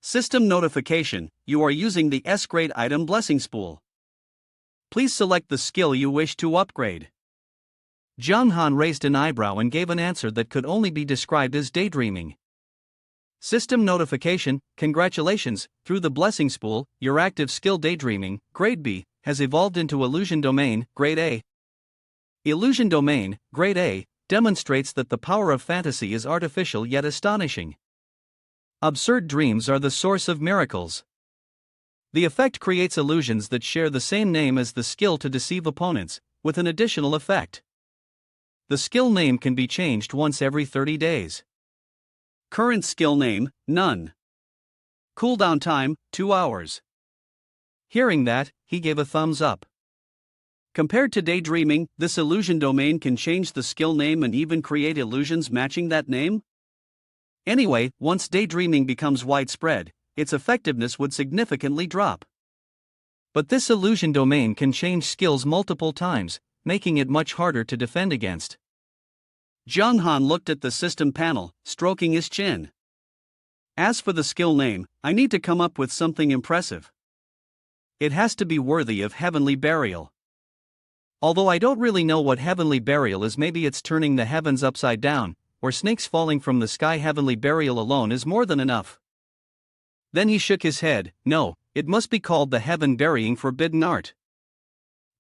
[SPEAKER 1] System notification: you are using the S-grade item blessing spool. Please select the skill you wish to upgrade. Jiang Han raised an eyebrow and gave an answer that could only be described as daydreaming. System notification: congratulations, through the blessing spool, your active skill daydreaming, grade B, has evolved into illusion domain, grade A. Illusion domain, grade A, demonstrates that the power of fantasy is artificial yet astonishing. Absurd dreams are the source of miracles. The effect creates illusions that share the same name as the skill to deceive opponents, with an additional effect. The skill name can be changed once every 30 days. Current skill name: none. Cooldown time: 2 hours. Hearing that, he gave a thumbs up. Compared to daydreaming, this illusion domain can change the skill name and even create illusions matching that name? Anyway, once daydreaming becomes widespread, its effectiveness would significantly drop. But this illusion domain can change skills multiple times, making it much harder to defend against. Jiang Han looked at the system panel, stroking his chin. As for the skill name, I need to come up with something impressive. It has to be worthy of heavenly burial. Although I don't really know what heavenly burial is, maybe it's turning the heavens upside down, or snakes falling from the sky. Heavenly burial alone is more than enough. Then he shook his head. No, it must be called the heaven burying forbidden art.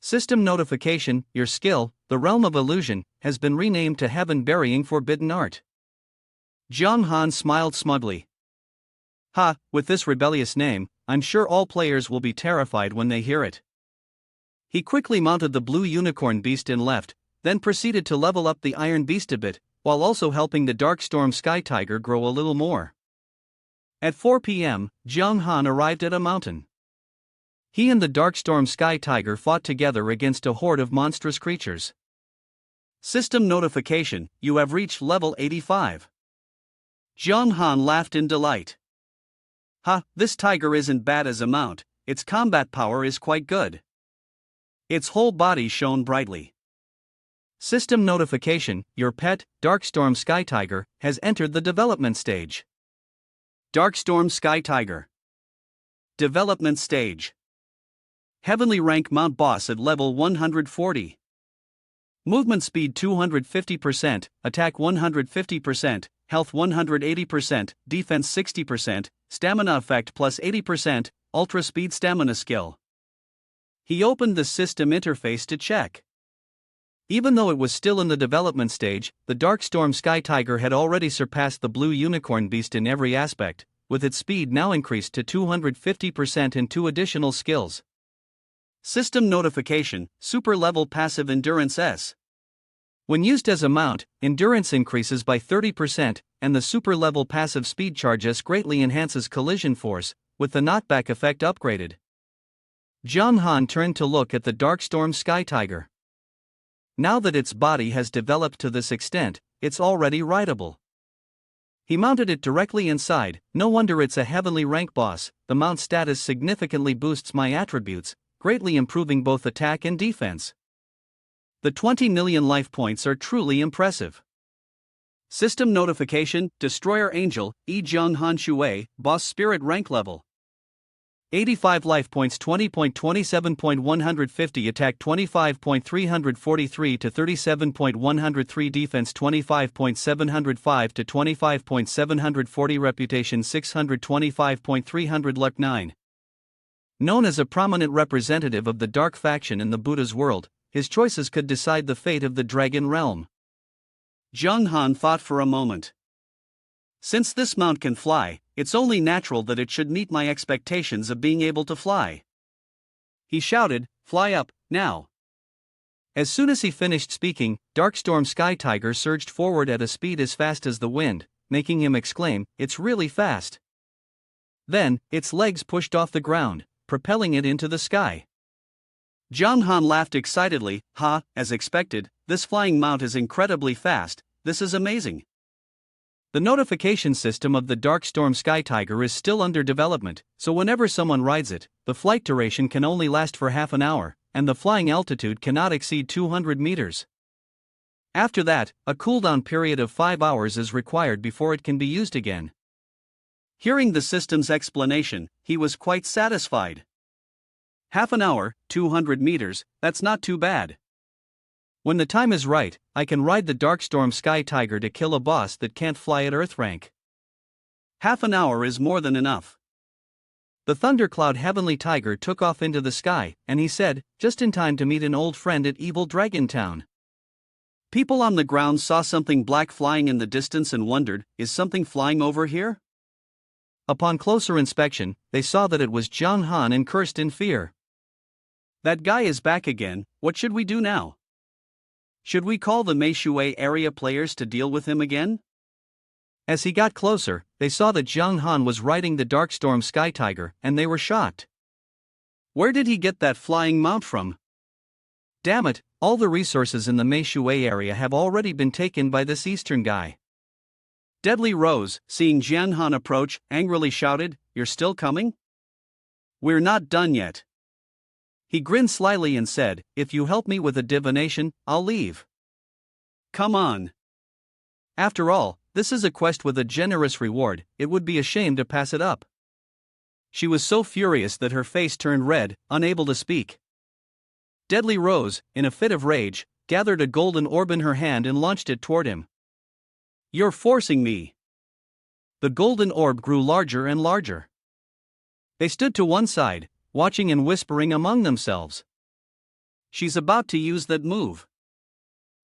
[SPEAKER 1] System notification: your skill, the realm of illusion, has been renamed to heaven burying forbidden art. Jiang Han smiled smugly. Ha, with this rebellious name, I'm sure all players will be terrified when they hear it. He quickly mounted the blue unicorn beast and left, then proceeded to level up the iron beast a bit, while also helping the Darkstorm Sky Tiger grow a little more. At 4 p.m., Jiang Han arrived at a mountain. He and the Darkstorm Sky Tiger fought together against a horde of monstrous creatures. System notification: you have reached level 85. Jiang Han laughed in delight. Ha, this tiger isn't bad as a mount, its combat power is quite good. Its whole body shone brightly. System notification: your pet, Darkstorm Sky Tiger, has entered the development stage. Darkstorm Sky Tiger. Development stage. Heavenly rank mount boss at level 140. Movement speed 250%, attack 150%, health 180%, defense 60%, stamina effect plus 80%, ultra speed stamina skill. He opened the system interface to check. Even though it was still in the development stage, the Darkstorm Sky Tiger had already surpassed the blue unicorn beast in every aspect, with its speed now increased to 250% and 2 additional skills. System notification: super level passive endurance S. When used as a mount, endurance increases by 30%, and the super level passive speed charge S greatly enhances collision force, with the knockback effect upgraded. Jiang Han turned to look at the Darkstorm Sky Tiger. Now that its body has developed to this extent, it's already rideable. He mounted it directly inside. No wonder it's a heavenly rank boss. The mount status significantly boosts my attributes, greatly improving both attack and defense. The 20 million life points are truly impressive. System notification: Destroyer Angel, Yi Jiang Han Shui, boss spirit rank level.
[SPEAKER 2] 85 life points, 20.27.150 attack, 25.343 to 37.103 defense, 25.705 to 25.740 reputation, 625.300 luck. 9. Known as a prominent representative of the dark faction in the Buddha's world, his choices could decide the fate of the dragon realm. Zhang Han thought for a moment. Since this mount can fly, it's only natural that it should meet my expectations of being able to fly. He shouted, "Fly up, now!" As soon as he finished speaking, Darkstorm Sky Tiger surged forward at a speed as fast as the wind, making him exclaim, "It's really fast!" Then, its legs pushed off the ground, propelling it into the sky. Zhang Han laughed excitedly. "Ha, as expected, this flying mount is incredibly fast, this is amazing." The notification system of the Darkstorm Sky Tiger is still under development, so whenever someone rides it, the flight duration can only last for half an hour, and the flying altitude cannot exceed 200 meters. After that, a cooldown period of 5 hours is required before it can be used again. Hearing the system's explanation, he was quite satisfied. Half an hour, 200 meters, that's not too bad. When the time is right, I can ride the Darkstorm Sky Tiger to kill a boss that can't fly at Earth rank. Half an hour is more than enough. The Thundercloud Heavenly Tiger took off into the sky, and he said, just in time to meet an old friend at Evil Dragon Town. People on the ground saw something black flying in the distance and wondered, is something flying over here? Upon closer inspection, they saw that it was Zhang Han and cursed in fear. That guy is back again, what should we do now? Should we call the Meishui area players to deal with him again? As he got closer, they saw that Zhang Han was riding the Darkstorm Sky Tiger, and they were shocked. Where did he get that flying mount from? Damn it, all the resources in the Meishui area have already been taken by this eastern guy. Deadly Rose, seeing Zhang Han approach, angrily shouted, "You're still coming? We're not done yet." He grinned slyly and said, "If you help me with a divination, I'll leave." Come on. After all, this is a quest with a generous reward, it would be a shame to pass it up. She was so furious that her face turned red, unable to speak. Deadly Rose, in a fit of rage, gathered a golden orb in her hand and launched it toward him. "You're forcing me." The golden orb grew larger and larger. They stood to one side, watching and whispering among themselves. She's about to use that move.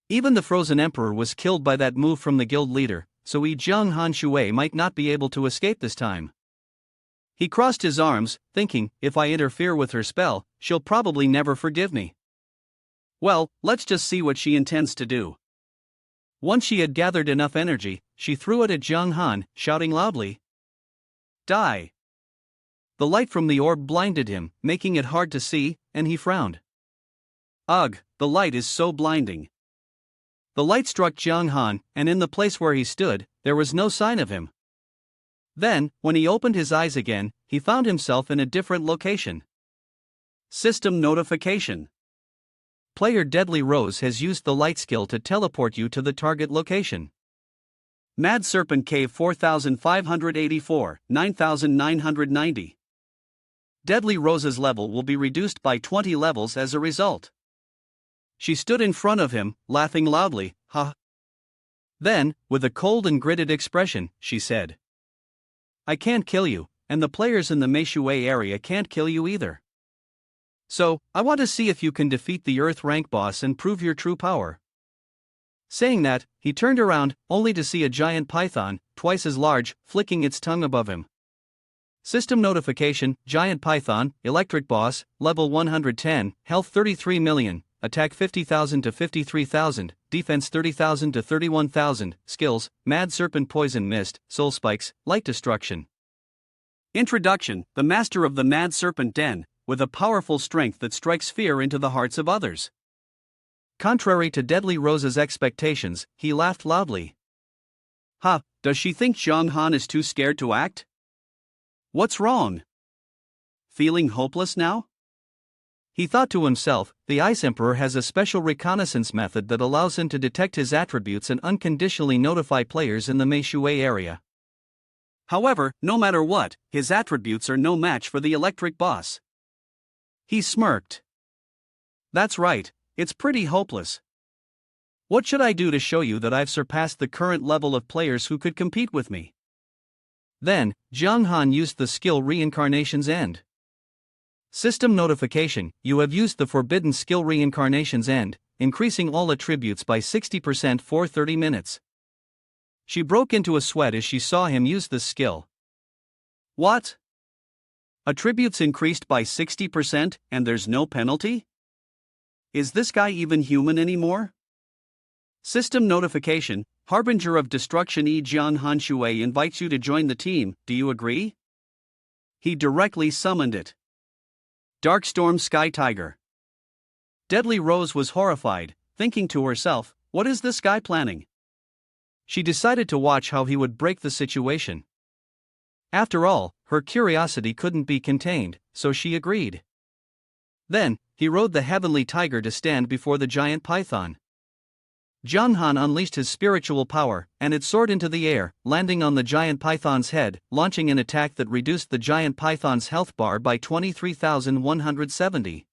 [SPEAKER 2] Even the Frozen Emperor was killed by that move from the guild leader, so Zhang Han Shui might not be able to escape this time. He crossed his arms, thinking, if I interfere with her spell, she'll probably never forgive me. Well, let's just see what she intends to do. Once she had gathered enough energy, she threw it at Zhang Han, shouting loudly, "Die!" The light from the orb blinded him, making it hard to see, and he frowned. Ugh, the light is so blinding. The light struck Zhang Han, and in the place where he stood, there was no sign of him. Then, when he opened his eyes again, he found himself in a different location. System notification. Player Deadly Rose has used the light skill to teleport you to the target location. Mad Serpent Cave 4584, 9990. Deadly Rose's level will be reduced by 20 levels as a result. She stood in front of him, laughing loudly, "Ha!" Then, with a cold and gritted expression, she said, "I can't kill you, and the players in the Meishui area can't kill you either. So, I want to see if you can defeat the Earth rank boss and prove your true power." Saying that, he turned around, only to see a giant python, twice as large, flicking its tongue above him. System notification, Giant Python, Electric Boss, Level 110, Health 33 million, Attack 50,000 to 53,000, Defense 30,000 to 31,000, Skills, Mad Serpent Poison Mist, Soul Spikes, Light Destruction. Introduction, the Master of the Mad Serpent Den, with a powerful strength that strikes fear into the hearts of others. Contrary to Deadly Rose's expectations, he laughed loudly. Ha, does she think Zhang Han is too scared to act? What's wrong? Feeling hopeless now? He thought to himself, the Ice Emperor has a special reconnaissance method that allows him to detect his attributes and unconditionally notify players in the Meishui area. However, no matter what, his attributes are no match for the electric boss. He smirked. That's right, it's pretty hopeless. What should I do to show you that I've surpassed the current level of players who could compete with me? Then, Jiang Han used the skill Reincarnation's End. System notification: you have used the forbidden skill Reincarnation's End, increasing all attributes by 60% for 30 minutes. She broke into a sweat as she saw him use this skill. What? Attributes increased by 60% and there's no penalty? Is this guy even human anymore? System notification: Harbinger of Destruction Jiang Han Shui invites you to join the team, do you agree? He directly summoned it. Darkstorm Sky Tiger. Deadly Rose was horrified, thinking to herself, what is this guy planning? She decided to watch how he would break the situation. After all, her curiosity couldn't be contained, so she agreed. Then, he rode the heavenly tiger to stand before the giant python. Jiang Han unleashed his spiritual power, and it soared into the air, landing on the giant python's head, launching an attack that reduced the giant python's health bar by 23,170.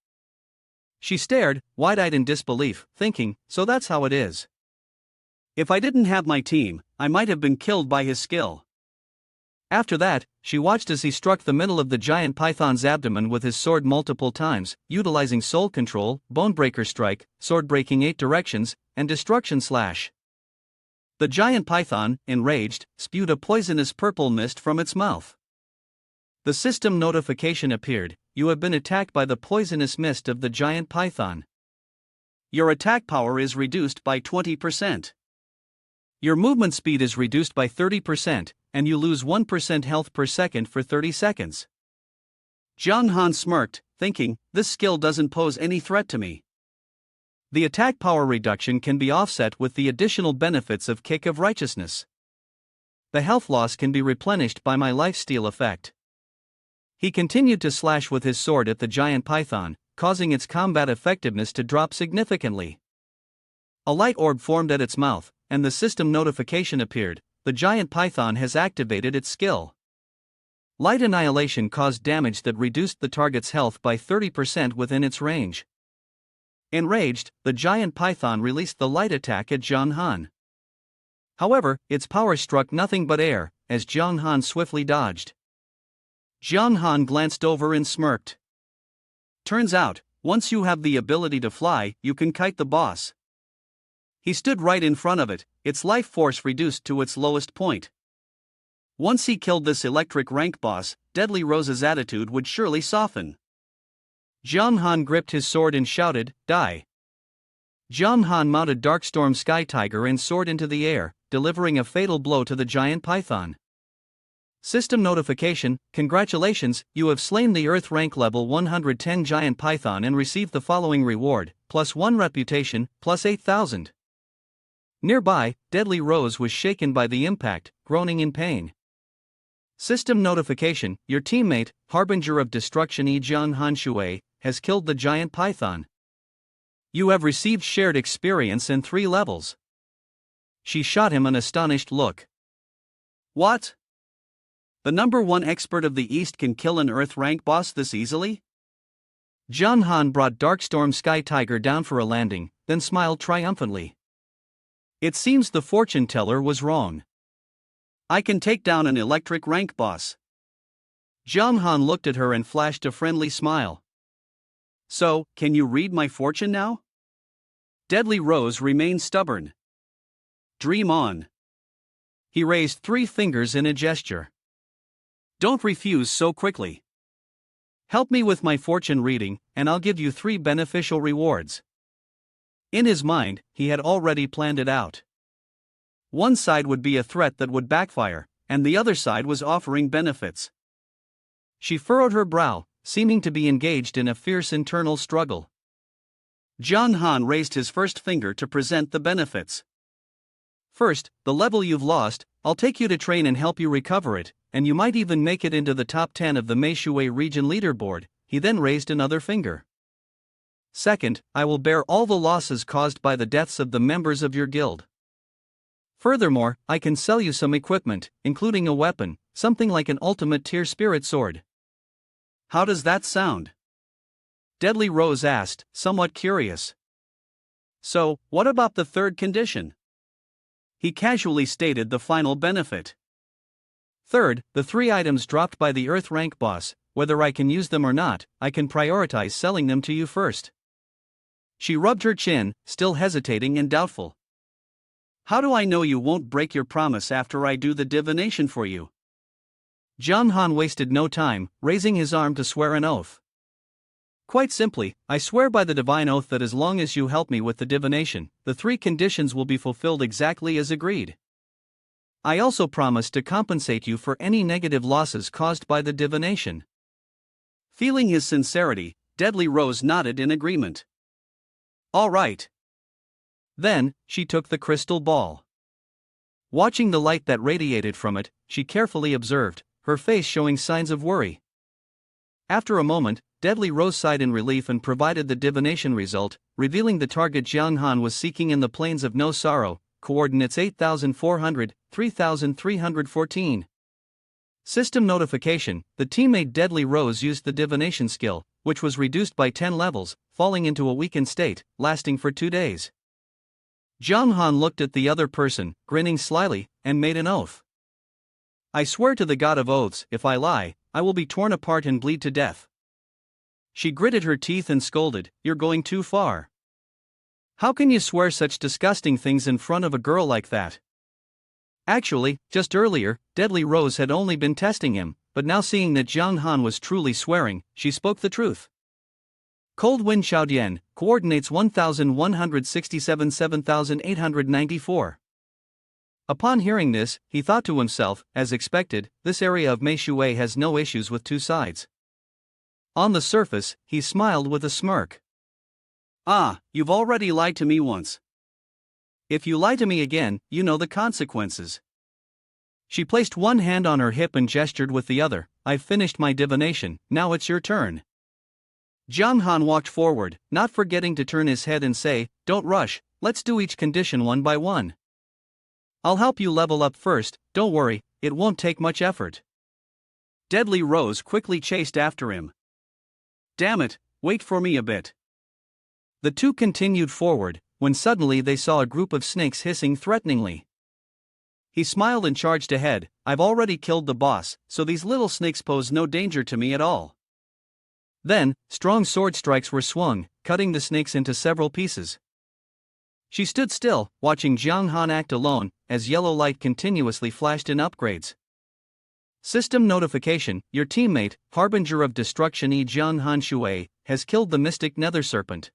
[SPEAKER 2] She stared, wide-eyed in disbelief, thinking, so that's how it is. If I didn't have my team, I might have been killed by his skill. After that, she watched as he struck the middle of the giant python's abdomen with his sword multiple times, utilizing soul control, bonebreaker strike, sword breaking 8 directions, and destruction slash. The giant python, enraged, spewed a poisonous purple mist from its mouth. The system notification appeared: you have been attacked by the poisonous mist of the giant python. Your attack power is reduced by 20%. Your movement speed is reduced by 30%, and you lose 1% health per second for 30 seconds. Jiang Han smirked, thinking, this skill doesn't pose any threat to me. The attack power reduction can be offset with the additional benefits of Kick of Righteousness. The health loss can be replenished by my lifesteal effect. He continued to slash with his sword at the giant python, causing its combat effectiveness to drop significantly. A light orb formed at its mouth, and the system notification appeared: the giant python has activated its skill. Light Annihilation caused damage that reduced the target's health by 30% within its range. Enraged, the giant python released the light attack at Jiang Han. However, its power struck nothing but air, as Jiang Han swiftly dodged. Jiang Han glanced over and smirked. Turns out, once you have the ability to fly, you can kite the boss. He stood right in front of it, its life force reduced to its lowest point. Once he killed this electric rank boss, Deadly Rose's attitude would surely soften. Jiang Han gripped his sword and shouted, die. Jiang Han mounted Darkstorm Sky Tiger and soared into the air, delivering a fatal blow to the giant python. System notification: congratulations, you have slain the Earth rank level 110 giant python and received the following reward: +1 reputation, +8,000. Nearby, Deadly Rose was shaken by the impact, groaning in pain. System notification: your teammate, Harbinger of Destruction Jiang Han Shui, has killed the giant python. You have received shared experience and 3 levels. She shot him an astonished look. What? The #1 expert of the East can kill an Earth rank boss this easily? Jiang Han brought Darkstorm Sky Tiger down for a landing, then smiled triumphantly. It seems the fortune teller was wrong. I can take down an electric rank boss. Jiang Han looked at her and flashed a friendly smile. So, can you read my fortune now? Deadly Rose remained stubborn. Dream on. He raised 3 fingers in a gesture. Don't refuse so quickly. Help me with my fortune reading, and I'll give you 3 beneficial rewards. In his mind, he had already planned it out. One side would be a threat that would backfire, and the other side was offering benefits. She furrowed her brow, seeming to be engaged in a fierce internal struggle. Jiang Han raised his first finger to present the benefits. First, the level you've lost, I'll take you to train and help you recover it, and you might even make it into the top 10 of the Meishui region leaderboard. He then raised another finger. Second, I will bear all the losses caused by the deaths of the members of your guild.
[SPEAKER 1] Furthermore, I can sell you some equipment, including a weapon, something like an ultimate tier spirit sword.
[SPEAKER 2] How does that sound?
[SPEAKER 1] Deadly Rose asked, somewhat curious.
[SPEAKER 2] So, what about the third condition? He casually stated the final benefit.
[SPEAKER 1] Third, the 3 items dropped by the Earth rank boss, whether I can use them or not, I can prioritize selling them to you first. She rubbed her chin, still hesitating and doubtful.
[SPEAKER 2] How do I know you won't break your promise after I do the divination for you?
[SPEAKER 1] Jiang Han wasted no time, raising his arm to swear an oath. Quite simply, I swear by the divine oath that as long as you help me with the divination, the 3 conditions will be fulfilled exactly as agreed. I also promise to compensate you for any negative losses caused by the divination.
[SPEAKER 2] Feeling his sincerity, Deadly Rose nodded in agreement.
[SPEAKER 1] All right. Then, she took the crystal ball. Watching the light that radiated from it, she carefully observed, her face showing signs of worry. After a moment, Deadly Rose sighed in relief and provided the divination result, revealing the target Jiang Han was seeking in the plains of no sorrow, coordinates 8400, 3314. System notification: the teammate Deadly Rose used the divination skill, which was reduced by 10 levels, falling into a weakened state, lasting for 2 days. Jiang Han looked at the other person, grinning slyly, and made an oath. I swear to the god of oaths, if I lie, I will be torn apart and bleed to death. She gritted her teeth and scolded, You're going too far. How can you swear such disgusting things in front of a girl like that? Actually, just earlier, Deadly Rose had only been testing him, but now seeing that Jiang Han was truly swearing, she spoke the truth. Cold Wind Xiaodian, coordinates 1167 7894. Upon hearing this, he thought to himself, as expected, this area of Meishui has no issues with 2 sides. On the surface, he smiled with a smirk.
[SPEAKER 2] Ah, you've already lied to me once.
[SPEAKER 1] If you lie to me again, you know the consequences. She placed one hand on her hip and gestured with the other. I've finished my divination, now it's your turn. Jiang Han walked forward, not forgetting to turn his head and say, Don't rush, let's do each condition one by one. I'll help you level up first, don't worry, it won't take much effort.
[SPEAKER 2] Deadly Rose quickly chased after him. Damn it, wait for me a bit.
[SPEAKER 1] The 2 continued forward, when suddenly they saw a group of snakes hissing threateningly. He smiled and charged ahead. I've already killed the boss, so these little snakes pose no danger to me at all. Then, strong sword strikes were swung, cutting the snakes into several pieces. She stood still, watching Jiang Han act alone, as yellow light continuously flashed in upgrades. System notification: your teammate, Harbinger of Destruction E Jiang Han Shui, has killed the mystic nether serpent.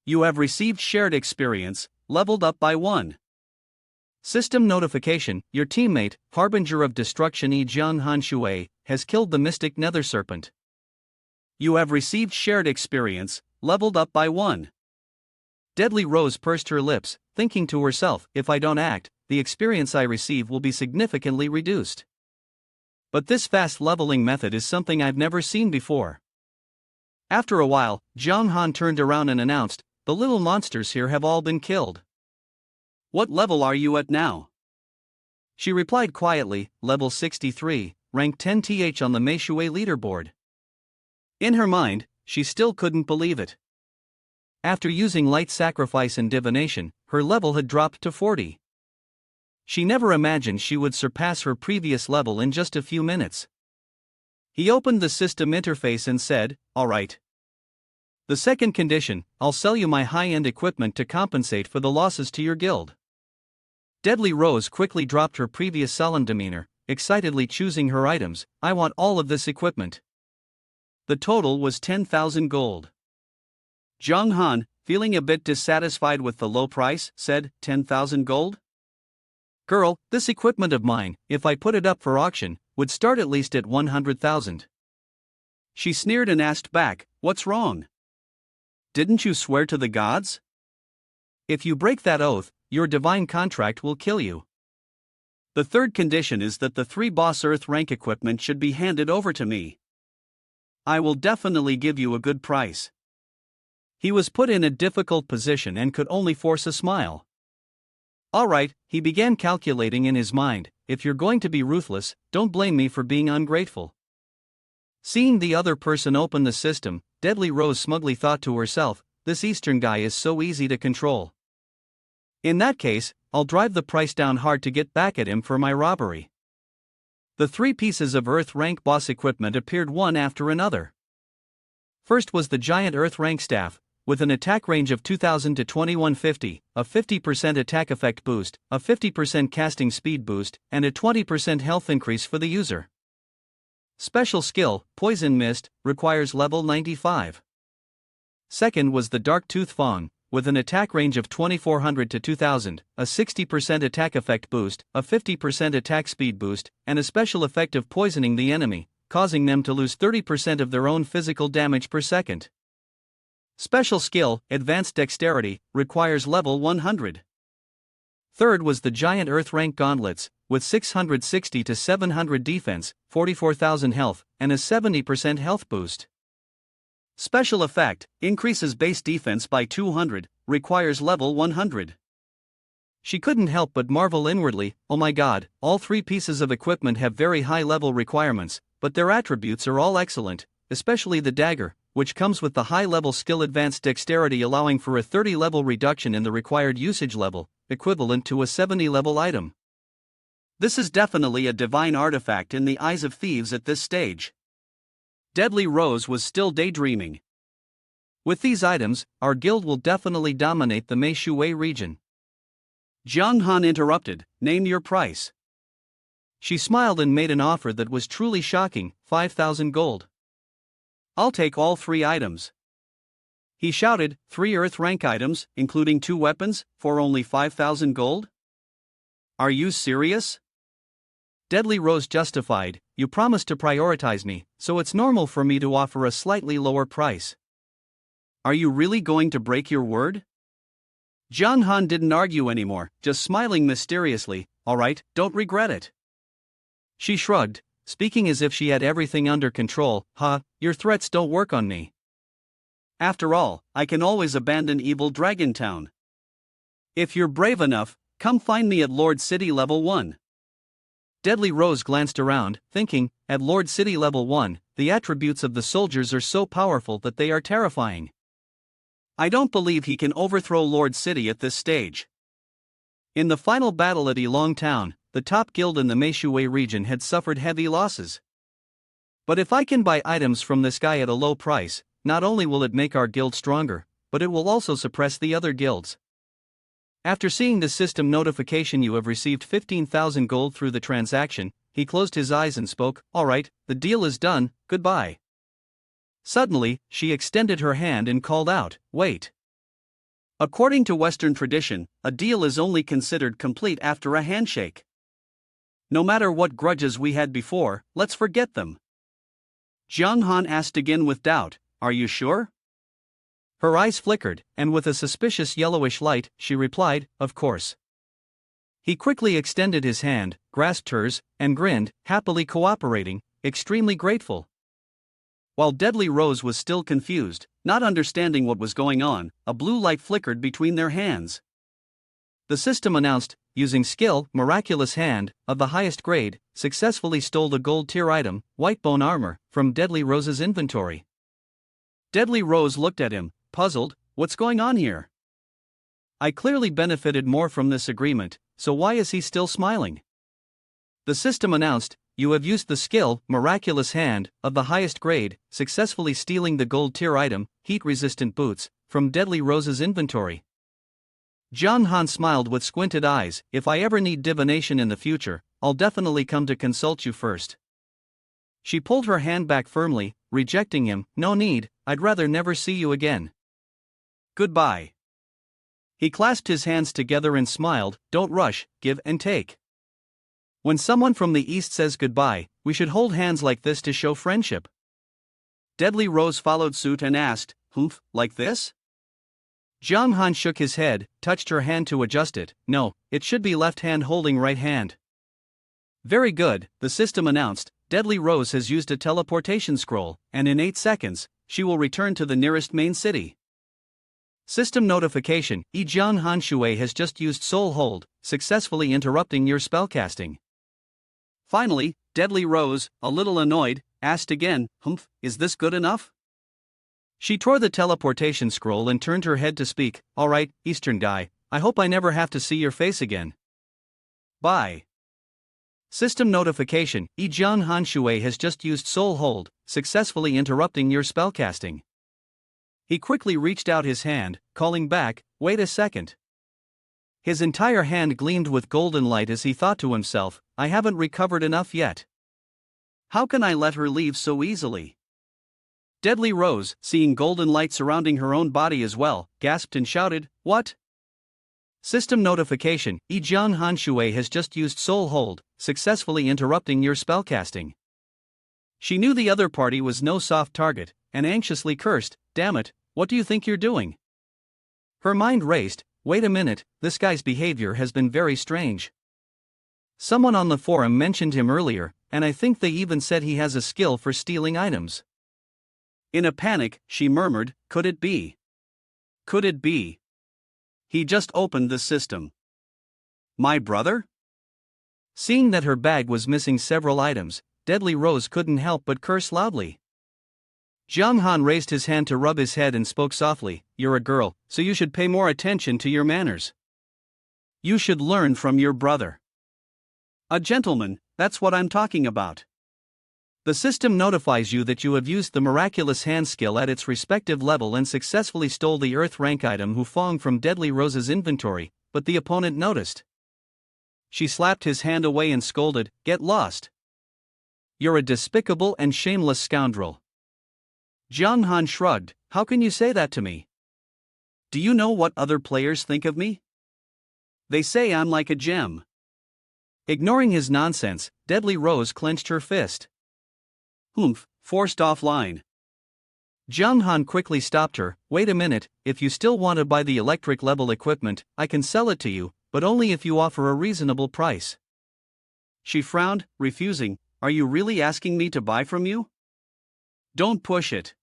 [SPEAKER 1] You have received shared experience, leveled up by 1. System notification: your teammate, Harbinger of Destruction E Jiang Han Shui, has killed the mystic nether serpent. You have received shared experience, leveled up by 1. Deadly Rose pursed her lips, thinking to herself, if I don't act, the experience I receive will be significantly reduced. But this fast leveling method is something I've never seen before. After a while, Jiang Han turned around and announced, the little monsters here have all been killed.
[SPEAKER 2] What level are you at now?
[SPEAKER 1] She replied quietly, level 63, rank 10th on the Meishui leaderboard. In her mind, she still couldn't believe it. After using light sacrifice and divination, her level had dropped to 40. She never imagined she would surpass her previous level in just a few minutes. He opened the system interface and said, All right. The second condition, I'll sell you my high-end equipment to compensate for the losses to your guild. Deadly Rose quickly dropped her previous sullen demeanor, excitedly choosing her items. I want all of this equipment. The total was 10,000 gold.
[SPEAKER 2] Jiang Han, feeling a bit dissatisfied with the low price, said, 10,000 gold?
[SPEAKER 1] Girl, this equipment of mine, if I put it up for auction, would start at least at 100,000.
[SPEAKER 2] She sneered and asked back, What's wrong? Didn't you swear to the gods?
[SPEAKER 1] If you break that oath, your divine contract will kill you.
[SPEAKER 2] The third condition is that the 3 boss Earth rank equipment should be handed over to me. I will definitely give you a good price.
[SPEAKER 1] He was put in a difficult position and could only force a smile. Alright, he began calculating in his mind, if you're going to be ruthless, don't blame me for being ungrateful. Seeing the other person open the system, Deadly Rose smugly thought to herself, this Eastern guy is so easy to control. In that case, I'll drive the price down hard to get back at him for my robbery. The 3 pieces of Earth rank boss equipment appeared one after another. First was the giant Earth rank staff, with an attack range of 2000 to 2150, a 50% attack effect boost, a 50% casting speed boost, and a 20% health increase for the user. Special skill, Poison Mist, requires level 95. Second was the Dark Tooth Fawn, with an attack range of 2400 to 2000, a 60% attack effect boost, a 50% attack speed boost, and a special effect of poisoning the enemy, causing them to lose 30% of their own physical damage per second. Special skill, Advanced Dexterity, requires level 100. Third was the giant Earth rank gauntlets, with 660 to 700 defense, 44,000 health, and a 70% health boost. Special effect, increases base defense by 200, requires level 100. She couldn't help but marvel inwardly, oh my god, all 3 pieces of equipment have very high level requirements, but their attributes are all excellent, especially the dagger, which comes with the high-level skill Advanced Dexterity allowing for a 30-level reduction in the required usage level, equivalent to a 70-level item. This is definitely a divine artifact in the eyes of thieves at this stage. Deadly Rose was still daydreaming. With these items, our guild will definitely dominate the Meishui region. Jiang Han interrupted, name your price. She smiled and made an offer that was truly shocking, 5,000 gold. I'll take all 3 items. He shouted, 3 Earth rank items, including 2 weapons, for only 5,000 gold? Are you serious? Deadly Rose justified, you promised to prioritize me, so it's normal for me to offer a slightly lower price. Are you really going to break your word? Jiang Han didn't argue anymore, just smiling mysteriously, alright, don't regret it. She shrugged, speaking as if she had everything under control, your threats don't work on me. After all, I can always abandon Evil Dragon Town. If you're brave enough, come find me at Lord City Level 1. Deadly Rose glanced around, thinking, at Lord City Level 1, the attributes of the soldiers are so powerful that they are terrifying. I don't believe he can overthrow Lord City at this stage. In the final battle at Elong Town, the top guild in the Meishui region had suffered heavy losses. But if I can buy items from this guy at a low price, not only will it make our guild stronger, but it will also suppress the other guilds. After seeing the system notification you have received 15,000 gold through the transaction, he closed his eyes and spoke, alright, the deal is done, goodbye. Suddenly, she extended her hand and called out, wait. According to Western tradition, a deal is only considered complete after a handshake. No matter what grudges we had before, let's forget them. Jiang Han asked again with doubt, are you sure? Her eyes flickered, and with a suspicious yellowish light, she replied, of course. He quickly extended his hand, grasped hers, and grinned, happily cooperating, extremely grateful. While Deadly Rose was still confused, not understanding what was going on, a blue light flickered between their hands. The system announced, using skill, Miraculous Hand, of the highest grade, successfully stole the gold tier item, White Bone Armor, from Deadly Rose's inventory. Deadly Rose looked at him, puzzled, what's going on here? I clearly benefited more from this agreement, so why is he still smiling? The system announced, you have used the skill, Miraculous Hand, of the highest grade, successfully stealing the gold tier item, Heat-Resistant Boots, from Deadly Rose's inventory. Jiang Han smiled with squinted eyes, if I ever need divination in the future, I'll definitely come to consult you first. She pulled her hand back firmly, rejecting him, no need, I'd rather never see you again. Goodbye. He clasped his hands together and smiled, don't rush, give and take. When someone from the East says goodbye, we should hold hands like this to show friendship. Deadly Rose followed suit and asked, humph, like this? Jiang Han shook his head, touched her hand to adjust it, no, it should be left hand holding right hand. Very good, the system announced, Deadly Rose has used a teleportation scroll, and in 8 seconds, she will return to the nearest main city. System notification: Jiang Han Shui has just used Soul Hold, successfully interrupting your spellcasting.
[SPEAKER 2] Finally, Deadly Rose, a little annoyed, asked again, is this good enough?
[SPEAKER 1] She tore the teleportation scroll and turned her head to speak. Alright, Eastern guy, I hope I never have to see your face again.
[SPEAKER 2] Bye.
[SPEAKER 1] System notification: Jiang Han Shui has just used Soul Hold, successfully interrupting your spellcasting. He quickly reached out his hand, calling back, wait a second. His entire hand gleamed with golden light as he thought to himself, I haven't recovered enough yet.
[SPEAKER 2] How can I let her leave so easily? Deadly Rose, seeing golden light surrounding her own body as well, gasped and shouted, what?
[SPEAKER 1] System notification: Jiang Han Shui has just used Soul Hold, successfully interrupting your spellcasting. She knew the other party was no soft target, and anxiously cursed, damn it, what do you think you're doing? Her mind raced, wait a minute, this guy's behavior has been very strange. Someone on the forum mentioned him earlier, and I think they even said he has a skill for stealing items.
[SPEAKER 2] In a panic, she murmured, could it be? Could it be? He just opened the system. My brother?
[SPEAKER 1] Seeing that her bag was missing several items, Deadly Rose couldn't help but curse loudly. Jiang Han raised his hand to rub his head and spoke softly, you're a girl, so you should pay more attention to your manners. You should learn from your brother.
[SPEAKER 2] A gentleman, that's what I'm talking about.
[SPEAKER 1] The system notifies you that you have used the miraculous hand skill at its respective level and successfully stole the earth rank item Hufong from Deadly Rose's inventory, but the opponent noticed. She slapped his hand away and scolded, get lost. You're a despicable and shameless scoundrel. Jiang Han shrugged, how can you say that to me?
[SPEAKER 2] Do you know what other players think of me? They say I'm like a gem.
[SPEAKER 1] Ignoring his nonsense, Deadly Rose clenched her fist.
[SPEAKER 2] Forced offline.
[SPEAKER 1] Jiang Han quickly stopped her, wait a minute, if you still want to buy the electric level equipment, I can sell it to you, but only if you offer a reasonable price.
[SPEAKER 2] She frowned, refusing, are you really asking me to buy from you? Don't push it.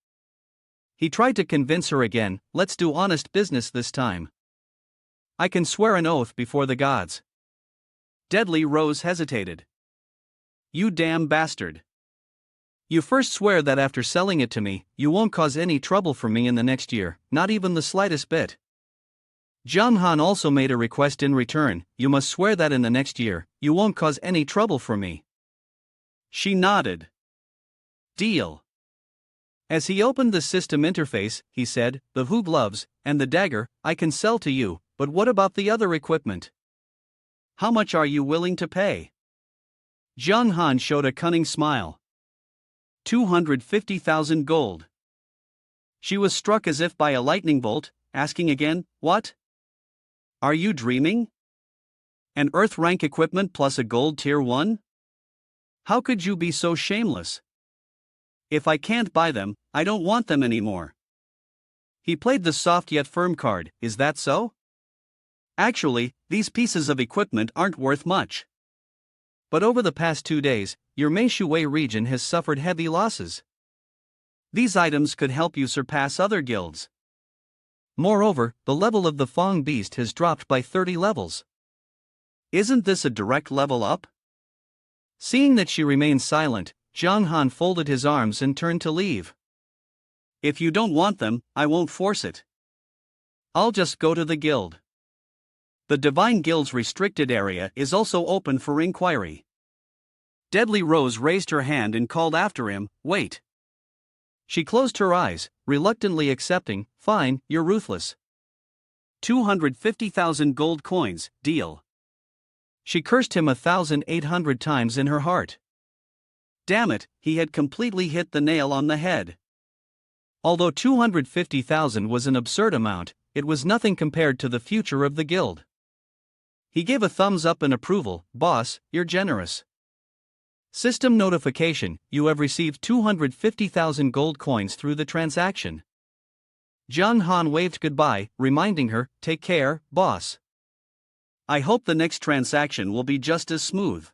[SPEAKER 1] He tried to convince her again, let's do honest business this time. I can swear an oath before the gods.
[SPEAKER 2] Deadly Rose hesitated. You damn bastard.
[SPEAKER 1] You first swear that after selling it to me, you won't cause any trouble for me in the next year, not even the slightest bit. Jiang Han also made a request in return, you must swear that in the next year, you won't cause any trouble for me.
[SPEAKER 2] She nodded. Deal.
[SPEAKER 1] As he opened the system interface, he said, the Hu gloves, and the dagger, I can sell to you, but what about the other equipment?
[SPEAKER 2] How much are you willing to pay?
[SPEAKER 1] Jiang Han showed a cunning smile.
[SPEAKER 2] 250,000 gold. She was struck as if by a lightning bolt, asking again, what? Are you dreaming? An earth rank equipment plus a gold tier 1? How could you be so shameless? If I can't buy them, I don't want them anymore. He played the soft yet firm card, is that so? Actually, these pieces of equipment aren't worth much.
[SPEAKER 1] But over the past 2 days, your Meishui region has suffered heavy losses.
[SPEAKER 2] These items could help you surpass other guilds.
[SPEAKER 1] Moreover, the level of the Fong beast has dropped by 30 levels.
[SPEAKER 2] Isn't this a direct level up?
[SPEAKER 1] Seeing that she remained silent, Jiang Han folded his arms and turned to leave.
[SPEAKER 2] If you don't want them, I won't force it. I'll just go to the guild. The Divine Guild's restricted area is also open for inquiry. Deadly Rose raised her hand and called after him, wait.
[SPEAKER 1] She closed her eyes, reluctantly accepting, fine, you're ruthless.
[SPEAKER 2] 250,000 gold coins, deal.
[SPEAKER 1] She cursed him 1,800 times in her heart.
[SPEAKER 2] Damn it, he had completely hit the nail on the head.
[SPEAKER 1] Although 250,000 was an absurd amount, it was nothing compared to the future of the guild. He gave a thumbs up in approval, boss, you're generous. System notification, you have received 250,000 gold coins through the transaction. Jiang Han waved goodbye, reminding her, take care, boss.
[SPEAKER 2] I hope the next transaction will be just as smooth.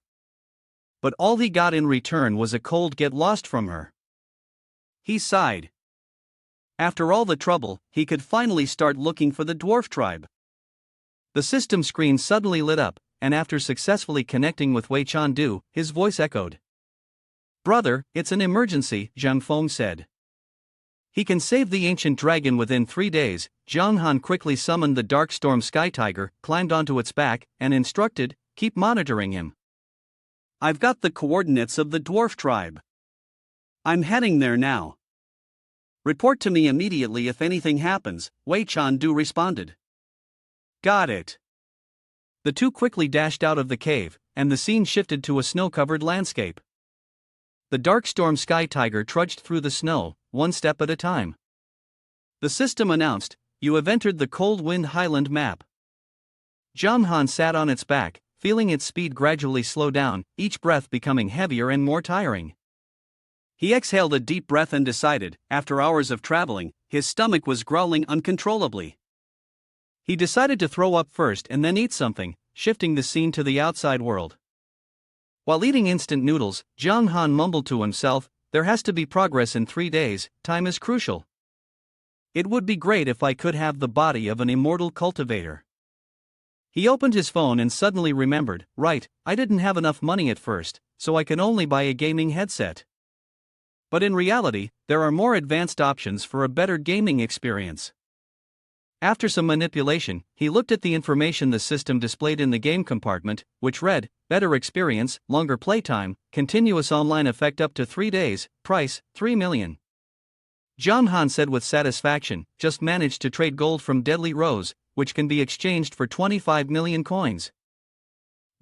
[SPEAKER 1] But all he got in return was a cold get lost from her.
[SPEAKER 2] He sighed. After all the trouble, he could finally start looking for the dwarf tribe.
[SPEAKER 1] The system screen suddenly lit up, and after successfully connecting with Wei Chandu, his voice echoed. "Brother, it's an emergency," Zhang Feng said. "He can save the ancient dragon within 3 days." Zhang Han quickly summoned the dark storm sky tiger, climbed onto its back, and instructed, "Keep monitoring him."
[SPEAKER 2] "I've got the coordinates of the dwarf tribe. I'm heading there now. Report to me immediately if anything happens," Wei Chandu responded.
[SPEAKER 1] "Got it." The two quickly dashed out of the cave, and the scene shifted to a snow-covered landscape. The dark storm sky tiger trudged through the snow, one step at a time. The system announced, "You have entered the Cold Wind Highland map." Zhang Han sat on its back, feeling its speed gradually slow down, each breath becoming heavier and more tiring. He exhaled a deep breath and decided, after hours of traveling, his stomach was growling uncontrollably. He decided to throw up first and then eat something, shifting the scene to the outside world. While eating instant noodles, Zhang Han mumbled to himself, "There has to be progress in 3 days, time is crucial. It would be great if I could have the body of an immortal cultivator." He opened his phone and suddenly remembered, "Right, I didn't have enough money at first, so I can only buy a gaming headset. But in reality, there are more advanced options for a better gaming experience." After some manipulation, he looked at the information the system displayed in the game compartment, which read, "Better experience, longer playtime, continuous online effect up to 3 days, price, 3 million. Zhang Han said with satisfaction, "Just managed to trade gold from Deadly Rose, which can be exchanged for 25 million coins.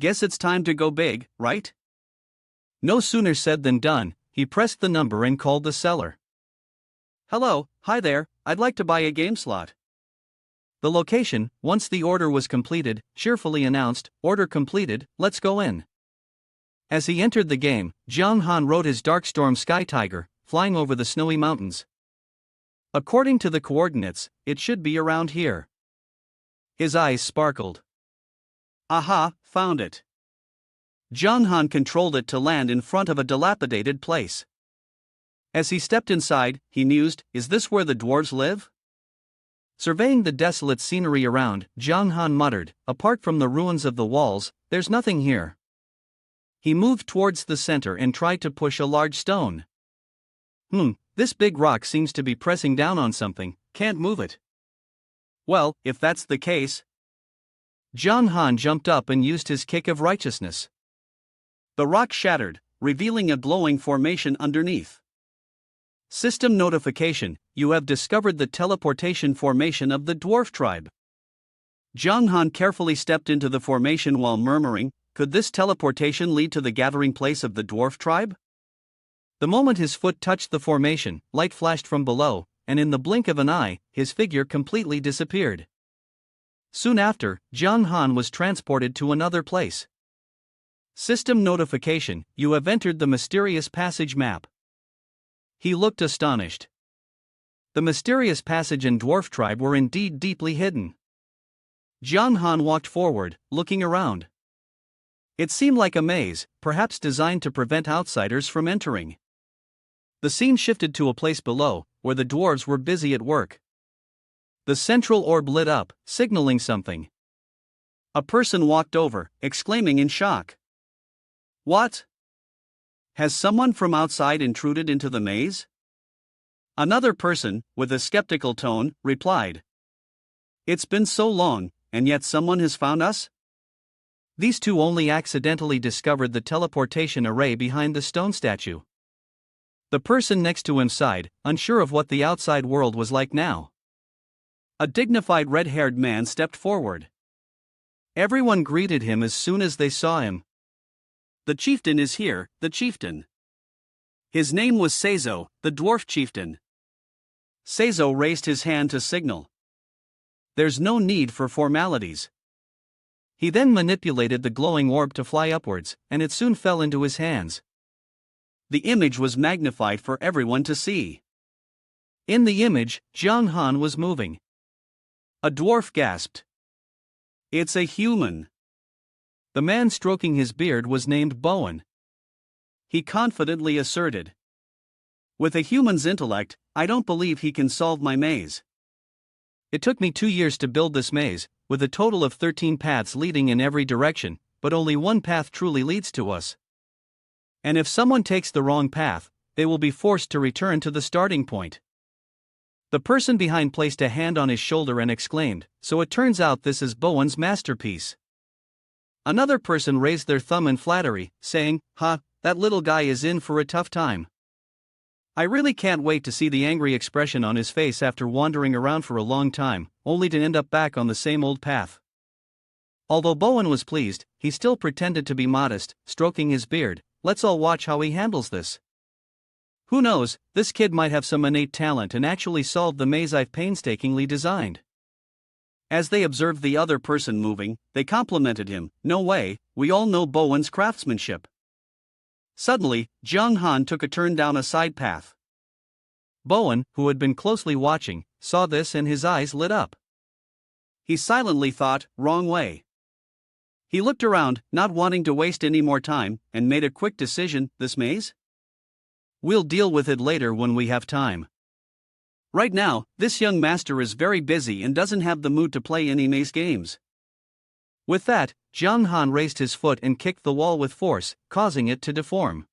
[SPEAKER 1] Guess it's time to go big, right?" No sooner said than done, he pressed the number and called the seller. "Hello, hi there, I'd like to buy a game slot." The location, once the order was completed, cheerfully announced, "Order completed, let's go in." As he entered the game, Zhang Han rode his Darkstorm Sky Tiger, flying over the snowy mountains. According to the coordinates, it should be around here. His eyes sparkled. "Aha, found it." Zhang Han controlled it to land in front of a dilapidated place. As he stepped inside, he mused, "Is this where the dwarves live?" Surveying the desolate scenery around, Zhang Han muttered, "Apart from the ruins of the walls, there's nothing here." He moved towards the center and tried to push a large stone. This big rock seems to be pressing down on something, can't move it. Well, if that's the case. Zhang Han jumped up and used his kick of righteousness. The rock shattered, revealing a glowing formation underneath. System notification, you have discovered the teleportation formation of the dwarf tribe. Zhang Han carefully stepped into the formation while murmuring, could this teleportation lead to the gathering place of the dwarf tribe? The moment his foot touched the formation, light flashed from below, and in the blink of an eye, his figure completely disappeared. Soon after, Zhang Han was transported to another place. System notification, you have entered the mysterious passage map. He looked astonished. The mysterious passage and dwarf tribe were indeed deeply hidden. Zhang Han walked forward, looking around. It seemed like a maze, perhaps designed to prevent outsiders from entering. The scene shifted to a place below, where the dwarves were busy at work. The central orb lit up, signaling something. A person walked over, exclaiming in shock. "What? Has someone from outside intruded into the maze?" Another person, with a skeptical tone, replied. "It's been so long, and yet someone has found us?" These two only accidentally discovered the teleportation array behind the stone statue. The person next to him sighed, unsure of what the outside world was like now. A dignified red-haired man stepped forward. Everyone greeted him as soon as they saw him. "The chieftain is here, the chieftain." His name was Seizo, the dwarf chieftain. Seizo raised his hand to signal. There's no need for formalities. He then manipulated the glowing orb to fly upwards, and it soon fell into his hands. The image was magnified for everyone to see. In the image, Zhang Han was moving. A dwarf gasped. "It's a human." The man stroking his beard was named Bowen. He confidently asserted. "With a human's intellect,
[SPEAKER 2] I don't believe he can solve my maze.
[SPEAKER 1] It took me 2 years to build this maze, with a total of 13 paths leading in every direction, but only one path truly leads to us. And if someone takes the wrong path, they will be forced to return to the starting point. The person behind placed a hand on his shoulder and exclaimed, "So it turns out this is Bowen's masterpiece." Another person raised their thumb in flattery, saying, "Ha, that little guy is in for a tough time." I really can't wait to see the angry expression on his face after wandering around for a long time, only to end up back on the same old path. Although Bowen was pleased, he still pretended to be modest, stroking his beard. Let's all watch how he handles this. Who knows, this kid might have some innate talent and actually solve the maze I've painstakingly designed. As they observed the other person moving, they complimented him. "No way, we all know Bowen's craftsmanship." Suddenly, Jiang Han took a turn down a side path. Bowen, who had been closely watching, saw this and his eyes lit up. He silently thought, "Wrong way." He looked around, not wanting to waste any more time, and made a quick decision. This maze? We'll deal with it later when we have time. Right now, this young master is very busy and doesn't have the mood to play any maze games. With that, Jiang Han raised his foot and kicked the wall with force, causing it to deform.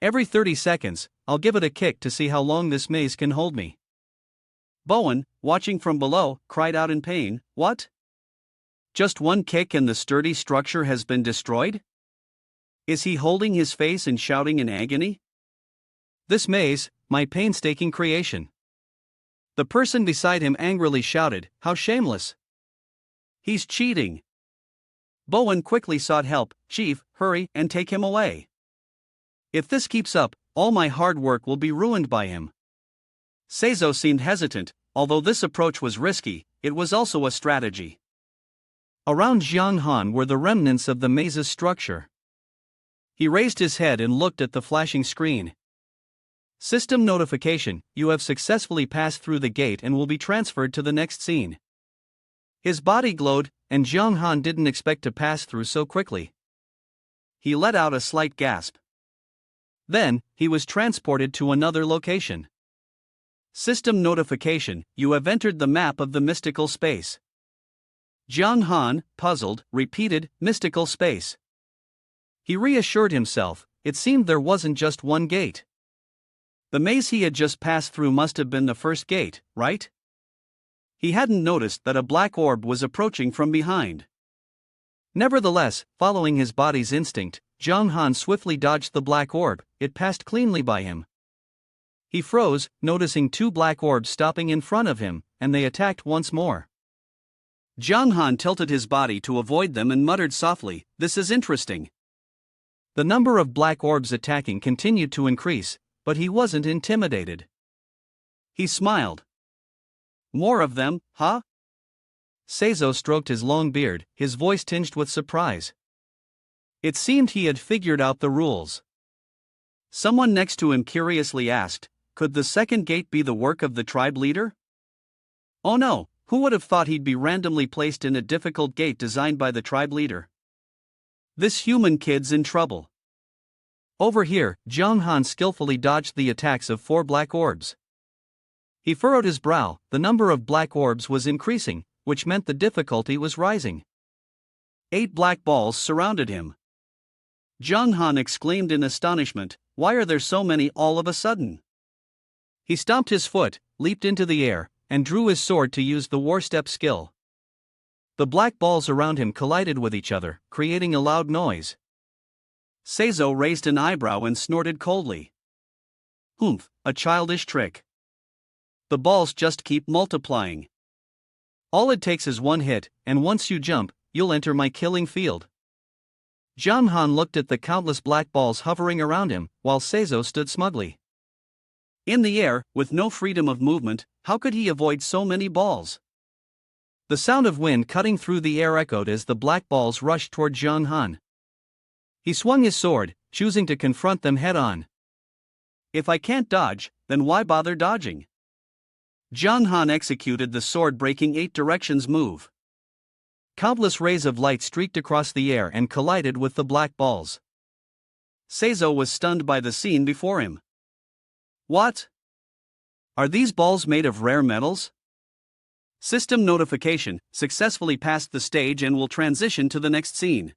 [SPEAKER 1] Every 30 seconds, I'll give it a kick to see how long this maze can hold me. Bowen, watching from below, cried out in pain. What? Just one kick and the sturdy structure has been destroyed? Is he holding his face and shouting in agony? This maze, my painstaking creation. The person beside him angrily shouted, "How shameless! He's cheating!" Bowen quickly sought help. "Chief, hurry and take him away. If this keeps up, all my hard work will be ruined by him." Seizo seemed hesitant. Although this approach was risky, it was also a strategy. Around Jiang Han were the remnants of the maze's structure. He raised his head and looked at the flashing screen. System notification: you have successfully passed through the gate and will be transferred to the next scene. His body glowed, and Jiang Han didn't expect to pass through so quickly. He let out a slight gasp. Then, he was transported to another location. System notification: you have entered the map of the mystical space. Jiang Han, puzzled, repeated, "Mystical space." He reassured himself, it seemed there wasn't just one gate. The maze he had just passed through must have been the first gate, right? He hadn't noticed that a black orb was approaching from behind. Nevertheless, following his body's instinct, Jiang Han swiftly dodged the black orb. It passed cleanly by him. He froze, noticing two black orbs stopping in front of him, and they attacked once more. Jiang Han tilted his body to avoid them and muttered softly, "This is interesting." The number of black orbs attacking continued to increase, but he wasn't intimidated. He smiled. "More of them, huh?" Seizo stroked his long beard, his voice tinged with surprise. It seemed he had figured out the rules. Someone next to him curiously asked, "Could the second gate be the work of the tribe leader?" Oh no, who would have thought he'd be randomly placed in a difficult gate designed by the tribe leader? This human kid's in trouble. Over here, Jiang Han skillfully dodged the attacks of 4 black orbs. He furrowed his brow. The number of black orbs was increasing, which meant the difficulty was rising. 8 black balls surrounded him. Jiang Han exclaimed in astonishment, "Why are there so many all of a sudden?" He stomped his foot, leaped into the air, and drew his sword to use the war step skill. The black balls around him collided with each other, creating a loud noise. Seizo raised an eyebrow and snorted coldly. "Humph, a childish trick. The balls just keep multiplying. All it takes is one hit, and once you jump, you'll enter my killing field." Jiang Han looked at the countless black balls hovering around him, while Seizo stood smugly. In the air, with no freedom of movement, how could he avoid so many balls? The sound of wind cutting through the air echoed as the black balls rushed toward Jiang Han. He swung his sword, choosing to confront them head-on. If I can't dodge, then why bother dodging? Jiang Han executed the sword-breaking 8 directions move. Countless rays of light streaked across the air and collided with the black balls. Seizo was stunned by the scene before him. What?
[SPEAKER 2] Are these balls made of rare metals? System notification, successfully passed the stage and will transition to the next scene.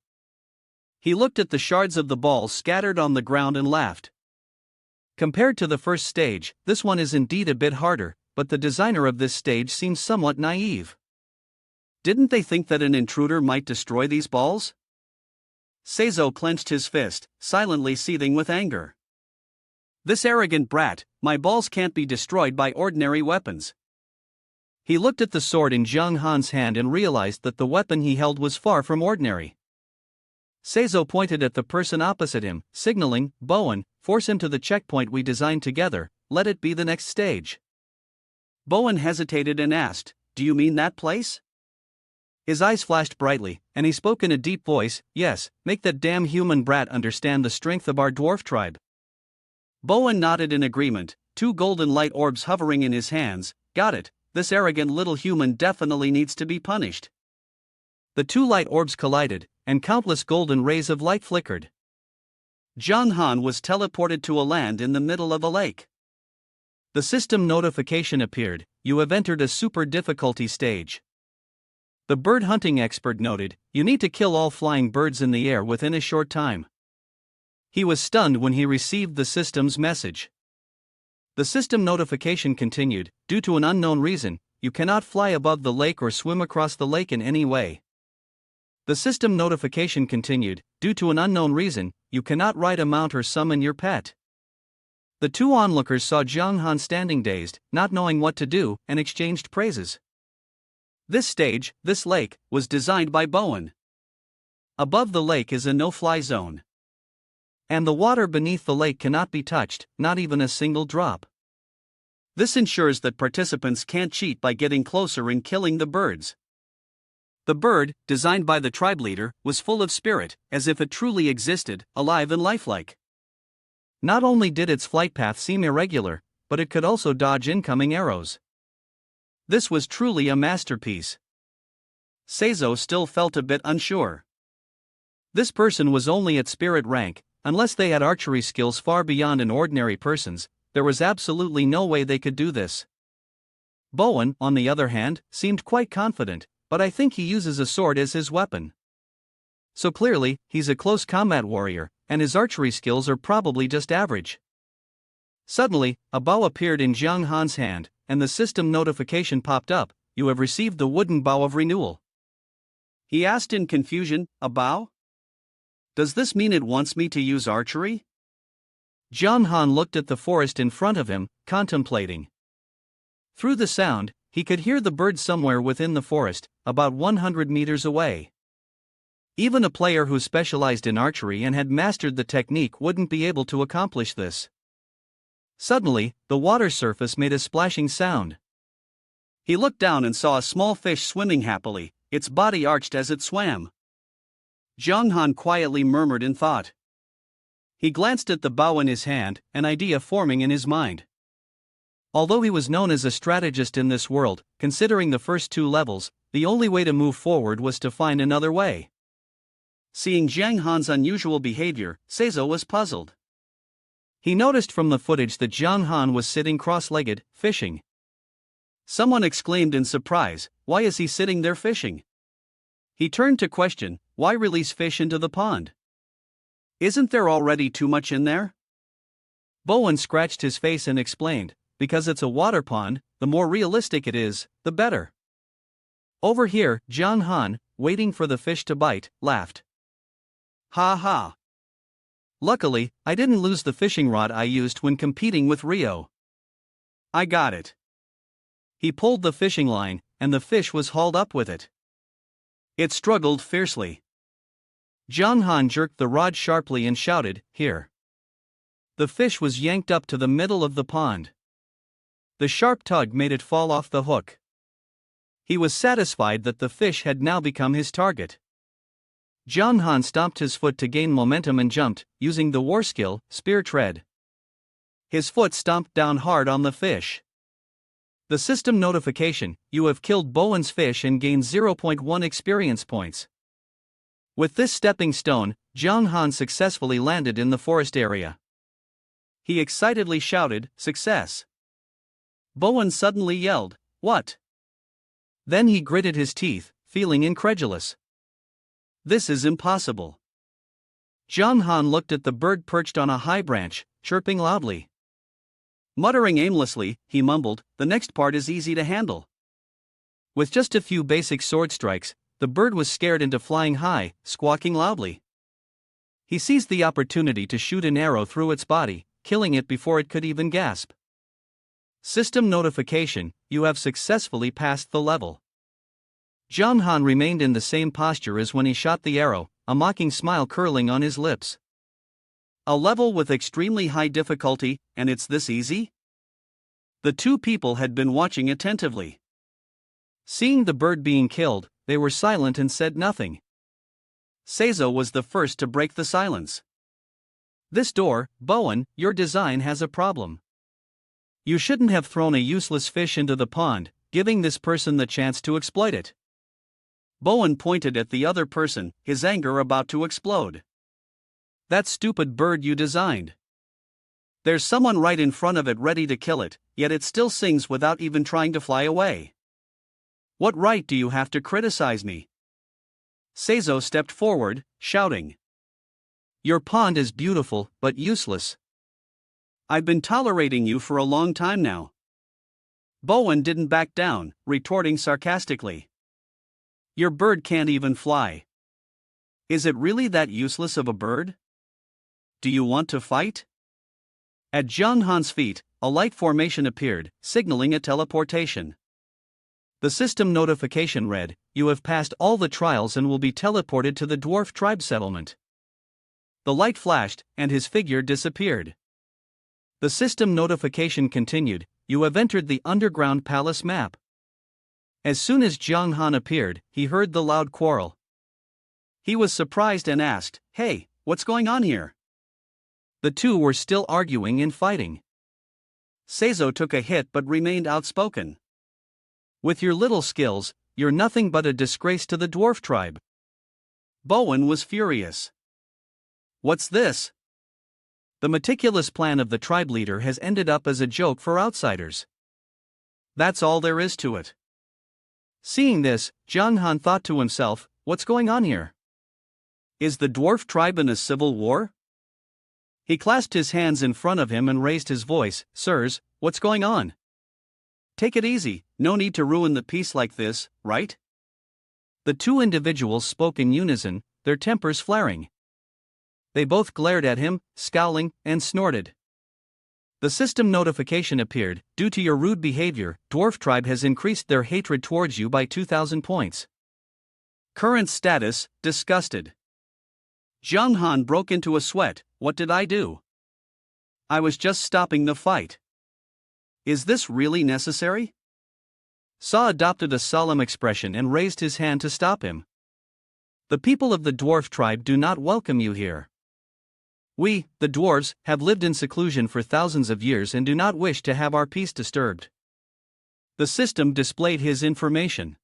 [SPEAKER 2] He looked at the shards of the balls scattered on the ground and laughed. Compared to the first stage, this one is indeed a bit harder, but the designer of this stage seems somewhat naive. Didn't they think that an intruder might destroy these balls? Seizo clenched his fist, silently seething with anger. This arrogant brat, my balls can't be destroyed by ordinary weapons. He looked at the sword in Jiang Han's hand and realized that the weapon he held was far from ordinary. Seizo pointed at the person opposite him, signaling, Bowen, force him to the checkpoint we designed together, let it be the next stage. Bowen hesitated and asked, do you mean that place? His eyes flashed brightly, and he spoke in a deep voice, yes, make that damn human brat understand the strength of our dwarf tribe. Bowen nodded in agreement, two golden light orbs hovering in his hands, got it, this arrogant little human definitely needs to be punished. The two light orbs collided, and countless golden rays of light flickered. Jiang Han was teleported to a land in the middle of a lake. The system notification appeared, you have entered a super difficulty stage. The bird hunting expert noted, you need to kill all flying birds in the air within a short time. He was stunned when he received the system's message. The system notification continued, due to an unknown reason, you cannot fly above the lake or swim across the lake in any way. The system notification continued, due to an unknown reason, you cannot ride a mount or summon your pet. The two onlookers saw Jiang Han standing dazed, not knowing what to do, and exchanged praises. This stage, this lake, was designed by Bowen. Above the lake is a no-fly zone. And the water beneath the lake cannot be touched, not even a single drop. This ensures that participants can't cheat by getting closer and killing the birds. The bird, designed by the tribe leader, was full of spirit, as if it truly existed, alive and lifelike. Not only did its flight path seem irregular, but it could also dodge incoming arrows. This was truly a masterpiece. Seizo still felt a bit unsure. This person was only at spirit rank, unless they had archery skills far beyond an ordinary person's, there was absolutely no way they could do this. Bowen, on the other hand, seemed quite confident, but I think he uses a sword as his weapon. So clearly, he's a close combat warrior, and his archery skills are probably just average. Suddenly, a bow appeared in Jiang Han's hand, and the system notification popped up, you have received the wooden bow of renewal. He asked in confusion, a bow? Does this mean it wants me to use archery? Jiang Han looked at the forest in front of him, contemplating. Through the sound, he could hear the bird somewhere within the forest, about 100 meters away. Even a player who specialized in archery and had mastered the technique wouldn't be able to accomplish this. Suddenly, the water surface made a splashing sound. He looked down and saw a small fish swimming happily, its body arched as it swam. Jiang Han quietly murmured in thought. He glanced at the bow in his hand, an idea forming in his mind. Although he was known as a strategist in this world, considering the first two levels, the only way to move forward was to find another way. Seeing Jiang Han's unusual behavior, Seizo was puzzled. He noticed from the footage that Jiang Han was sitting cross-legged, fishing. Someone exclaimed in surprise, why is he sitting there fishing? He turned to question, why release fish into the pond? Isn't there already too much in there? Bowen scratched his face and explained, because it's a water pond, the more realistic it is, the better. Over here, Jiang Han, waiting for the fish to bite, laughed. Ha ha. Luckily, I didn't lose the fishing rod I used when competing with Rio. I got it. He pulled the fishing line, and the fish was hauled up with it. It struggled fiercely. Jiang Han jerked the rod sharply and shouted, here. The fish was yanked up to the middle of the pond. The sharp tug made it fall off the hook. He was satisfied that the fish had now become his target. Jiang Han stomped his foot to gain momentum and jumped, using the war skill, spear tread. His foot stomped down hard on the fish. The system notification, you have killed Bowen's fish and gained 0.1 experience points. With this stepping stone, Jiang Han successfully landed in the forest area. He excitedly shouted, success. Bowen suddenly yelled, "What?"
[SPEAKER 1] Then he gritted his teeth, feeling incredulous.
[SPEAKER 2] This is impossible.
[SPEAKER 1] Zhang Han looked at the bird perched on a high branch, chirping loudly.
[SPEAKER 2] Muttering aimlessly, he mumbled, "The next part is easy to handle."
[SPEAKER 1] With just a few basic sword strikes, the bird was scared into flying high, squawking loudly. He seized the opportunity to shoot an arrow through its body, killing it before it could even gasp. System notification: you have successfully passed the level. Zhang Han remained in the same posture as when he shot the arrow, a mocking smile curling on his lips.
[SPEAKER 2] A level with extremely high difficulty, and it's this easy? The two people had been watching attentively.
[SPEAKER 1] Seeing the bird being killed, they were silent and said nothing.
[SPEAKER 2] Seizo was the first to break the silence.
[SPEAKER 1] "This door, Bowen, your design has a problem. You shouldn't have thrown a useless fish into the pond, giving this person the chance to exploit it."
[SPEAKER 2] Bowen pointed at the other person, his anger about to explode.
[SPEAKER 1] "That stupid bird you designed.
[SPEAKER 2] There's someone right in front of it ready to kill it, yet it still sings without even trying to fly away. What right do you have to criticize me?" Seizo stepped forward, shouting.
[SPEAKER 1] "Your pond is beautiful, but useless.
[SPEAKER 2] I've been tolerating you for a long time now." Bowen didn't back down, retorting sarcastically. "Your bird can't even fly. Is it really that useless of a bird? Do you want to fight?" At Zhang Han's feet, a light formation appeared, signaling a teleportation.
[SPEAKER 1] The system notification read, "You have passed all the trials and will be teleported to the dwarf tribe settlement."
[SPEAKER 2] The light flashed, and his figure disappeared.
[SPEAKER 1] The system notification continued, "You have entered the underground palace map." As soon as Zhang Han appeared, he heard the loud quarrel.
[SPEAKER 2] He was surprised and asked, "Hey, what's going on here?"
[SPEAKER 1] The two were still arguing and fighting.
[SPEAKER 2] Seizo took a hit but remained outspoken.
[SPEAKER 1] "With your little skills, you're nothing but a disgrace to the dwarf tribe."
[SPEAKER 2] Bowen was furious. "What's this?"
[SPEAKER 1] "The meticulous plan of the tribe leader has ended up as a joke for outsiders.
[SPEAKER 2] That's all there is to it."
[SPEAKER 1] Seeing this, Zhang Han thought to himself, "What's going on here?
[SPEAKER 2] Is the dwarf tribe in a civil war?" He clasped his hands in front of him and raised his voice, "Sirs, what's going on? Take it easy, no need to ruin the peace like this, right?"
[SPEAKER 1] The two individuals spoke in unison, their tempers flaring. They both glared at him, scowling, and snorted. The system notification appeared, "Due to your rude behavior, dwarf tribe has increased their hatred towards you by 2,000 points.
[SPEAKER 2] Current status, disgusted." Zhang Han broke into a sweat. "What did I do? I was just stopping the fight. Is this really necessary?"
[SPEAKER 1] Sa adopted a solemn expression and raised his hand to stop him. "The people of the dwarf tribe do not welcome you here. We, the dwarves, have lived in seclusion for thousands of years and do not wish to have our peace disturbed." The system displayed his information.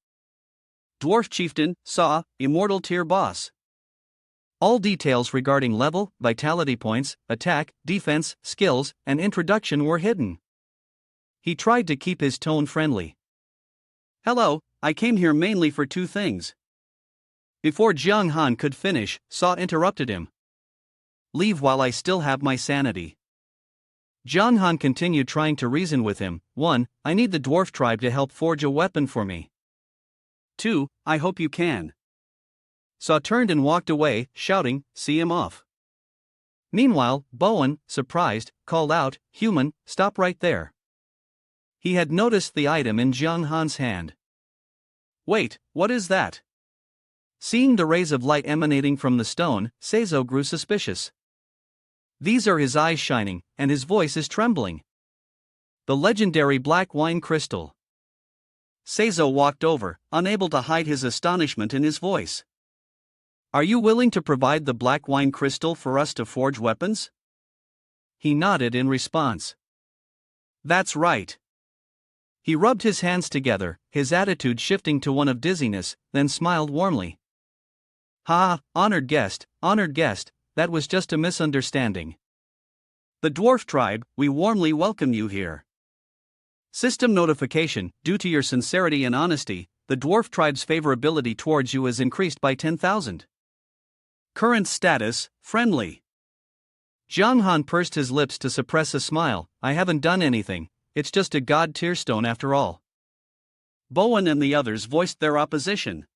[SPEAKER 2] Dwarf chieftain, Sa, immortal tier boss.
[SPEAKER 1] All details regarding level, vitality points, attack, defense, skills, and introduction were hidden. He tried to keep his tone friendly.
[SPEAKER 2] "Hello, I came here mainly for two things."
[SPEAKER 1] Before Zhang Han could finish, Sa interrupted him. "Leave while I still have my sanity." Zhang Han continued trying to reason with him. 1. I need the dwarf tribe to help forge a weapon for me.
[SPEAKER 2] 2. I hope you can.
[SPEAKER 1] Sa turned and walked away, shouting, "See him off." Meanwhile, Bowen, surprised, called out, "Human, stop right there." He had noticed the item in Zhang Han's hand.
[SPEAKER 2] "Wait, what is that?"
[SPEAKER 1] Seeing the rays of light emanating from the stone, Seizo grew suspicious. These are his eyes shining, and his voice is trembling. The legendary black wine crystal.
[SPEAKER 2] Seizo walked over, unable to hide his astonishment in his voice.
[SPEAKER 1] "Are you willing to provide the black wine crystal for us to forge weapons?" He nodded in response.
[SPEAKER 2] "That's right."
[SPEAKER 1] He rubbed his hands together, his attitude shifting to one of dizziness, then smiled warmly. "Ha, honored guest, that was just a misunderstanding.
[SPEAKER 2] The dwarf tribe, we warmly welcome you here. System notification: due to your sincerity and honesty, the dwarf tribe's favorability towards you is increased by 10,000. Current status: friendly. Zhang Han pursed his lips to suppress a smile. I haven't done anything, it's just a god tier stone after all. Bowen and the others voiced their opposition.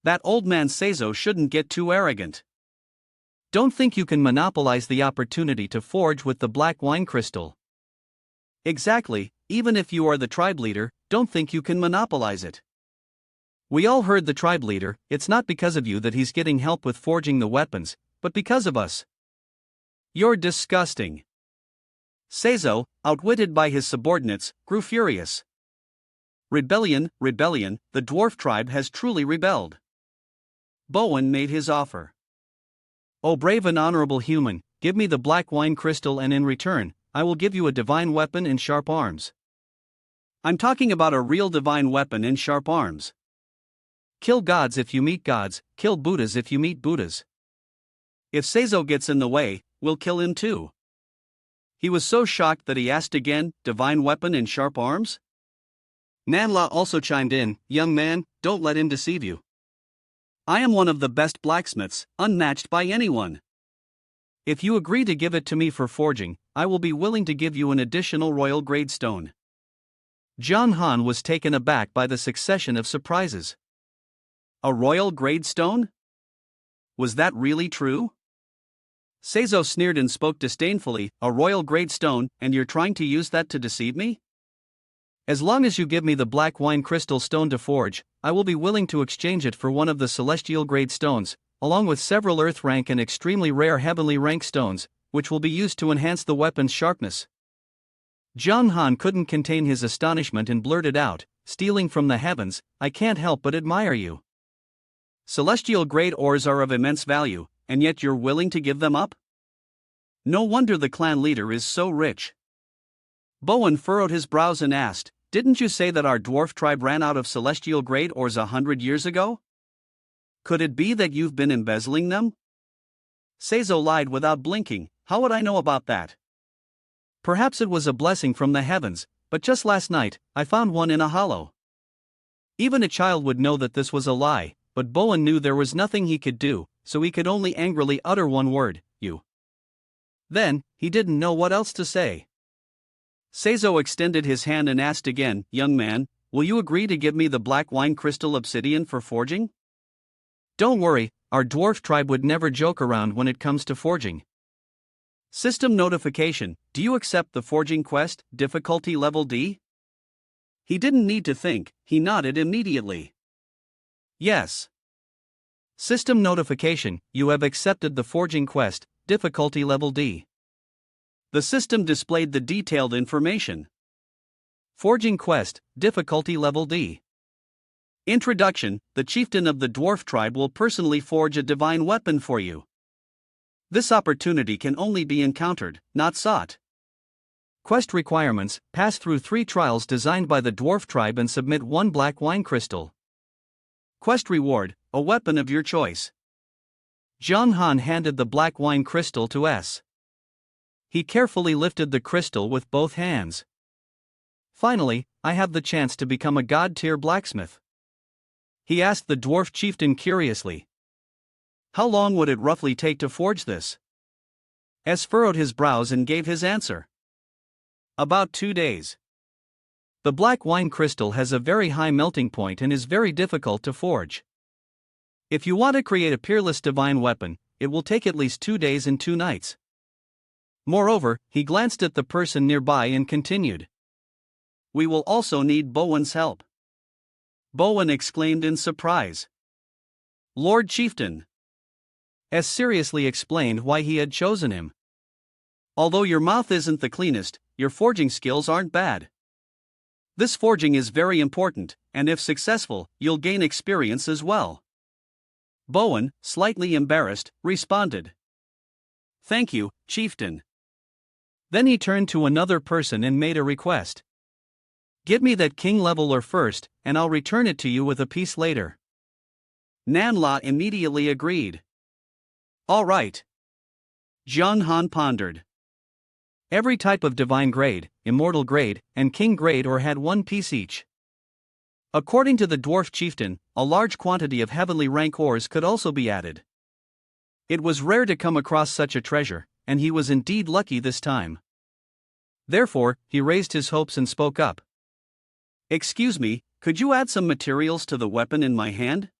[SPEAKER 2] That old man Seizo shouldn't get too arrogant. Don't think you can monopolize the opportunity to forge with the black wine crystal. Exactly, even if you are the tribe leader, don't think you can monopolize it. We all heard the tribe leader. It's not because of you that he's getting help with forging the weapons, but because of us. You're disgusting. Seizo, outwitted by his subordinates, grew furious. Rebellion, rebellion, the dwarf tribe has truly rebelled. Bowen made his offer. O brave and honorable human, give me the black wine crystal and in return, I will give you a divine weapon and sharp arms. I'm talking about a real divine weapon and sharp arms. Kill gods if you meet gods, kill Buddhas if you meet Buddhas. If Seizo gets in the way, we'll kill him too. He was so shocked that he asked again, divine weapon and sharp arms? Nanla also chimed in, young man, don't let him deceive you. I am one of the best blacksmiths, unmatched by anyone. If you agree to give it to me for forging, I will be willing to give you an additional royal grade stone. Zhang Han was taken aback by the succession of surprises. A royal grade stone? Was that really true? Seizo sneered and spoke disdainfully, a royal grade stone, and you're trying to use that to deceive me? As long as you give me the black wine crystal stone to forge, I will be willing to exchange it for one of the celestial grade stones, along with several earth rank and extremely rare heavenly rank stones, which will be used to enhance the weapon's sharpness. Zhang Han couldn't contain his astonishment and blurted out, stealing from the heavens, I can't help but admire you. Celestial grade ores are of immense value, and yet you're willing to give them up? No wonder the clan leader is so rich. Bowen furrowed his brows and asked, didn't you say that our dwarf tribe ran out of celestial grade ores 100 years ago? Could it be that you've been embezzling them? Seizo lied without blinking, how would I know about that? Perhaps it was a blessing from the heavens, but just last night, I found one in a hollow. Even a child would know that this was a lie, but Bowen knew there was nothing he could do, so he could only angrily utter one word, you. Then, he didn't know what else to say. Seizo extended his hand and asked again, young man, will you agree to give me the black wine crystal obsidian for forging? Don't worry, our dwarf tribe would never joke around when it comes to forging. System notification, do you accept the forging quest, difficulty level D? He didn't need to think, he nodded immediately. Yes. System notification, you have accepted the forging quest, difficulty level D. The system displayed the detailed information. Forging quest, difficulty level D. Introduction, the chieftain of the dwarf tribe will personally forge a divine weapon for you. This opportunity can only be encountered, not sought. Quest requirements, pass through 3 trials designed by the dwarf tribe and submit 1 black wine crystal. Quest reward, a weapon of your choice. Zhang Han handed the black wine crystal to S. He carefully lifted the crystal with both hands. Finally, I have the chance to become a god-tier blacksmith. He asked the dwarf chieftain curiously. How long would it roughly take to forge this? S furrowed his brows and gave his answer. About 2 days. The black wine crystal has a very high melting point and is very difficult to forge. If you want to create a peerless divine weapon, it will take at least 2 days and 2 nights. Moreover, he glanced at the person nearby and continued. We will also need Bowen's help. Bowen exclaimed in surprise. Lord Chieftain. S seriously explained why he had chosen him. Although your mouth isn't the cleanest, your forging skills aren't bad. This forging is very important, and if successful, you'll gain experience as well. Bowen, slightly embarrassed, responded. Thank you, Chieftain. Then he turned to another person and made a request. Give me that king level ore first, and I'll return it to you with a piece later. Nanla immediately agreed. All right. Zhang Han pondered.
[SPEAKER 1] Every type of divine grade, immortal grade, and king grade or had one piece each. According to the dwarf chieftain, a large quantity of heavenly rank ores could also be added. It was rare to come across such a treasure, and he was indeed lucky this time. Therefore, he raised his hopes and spoke up. "Excuse me, could you add some materials to the weapon in my hand?"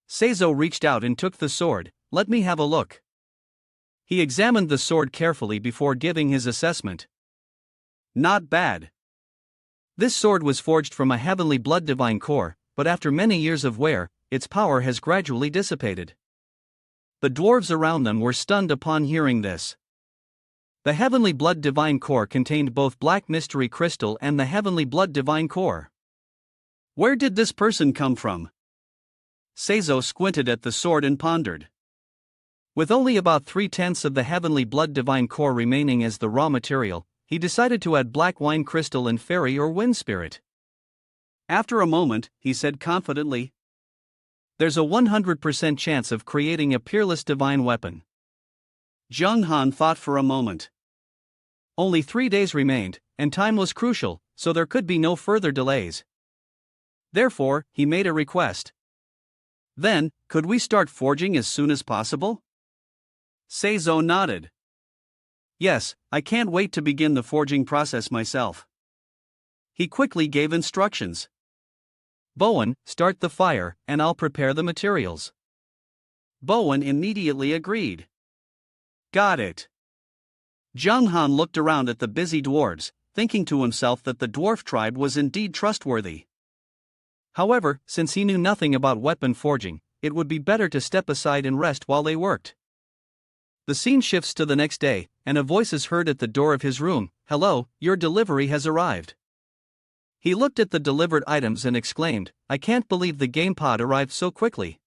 [SPEAKER 1] Seizo reached out and took the sword. "Let me have a look." He examined the sword carefully before giving his assessment. "Not bad. This sword was forged from a heavenly blood divine core, but after many years of wear, its power has gradually dissipated." The dwarves around them were stunned upon hearing this. The heavenly blood divine core contained both black mystery crystal and the heavenly blood divine core. Where did this person come from? Seizo squinted at the sword and pondered. With only about 3/10 of the heavenly blood divine core remaining as the raw material, he decided to add black wine crystal and fairy or wind spirit. After a moment, he said confidently, "There's a 100% chance of creating a peerless divine weapon." Zhang Han thought for a moment. Only 3 days remained, and time was crucial, so there could be no further delays. Therefore, he made a request. "Then, could we start forging as soon as possible?" Seizo nodded. "Yes, I can't wait to begin the forging process myself." He quickly gave instructions. "Bowen, start the fire, and I'll prepare the materials." Bowen immediately agreed. "Got it." Zhang Han looked around at the busy dwarves, thinking to himself that the dwarf tribe was indeed trustworthy. However, since he knew nothing about weapon forging, it would be better to step aside and rest while they worked. The scene shifts to the next day, and a voice is heard at the door of his room. "Hello, your delivery has arrived." He looked at the delivered items and exclaimed, "I can't believe the game pod arrived so quickly."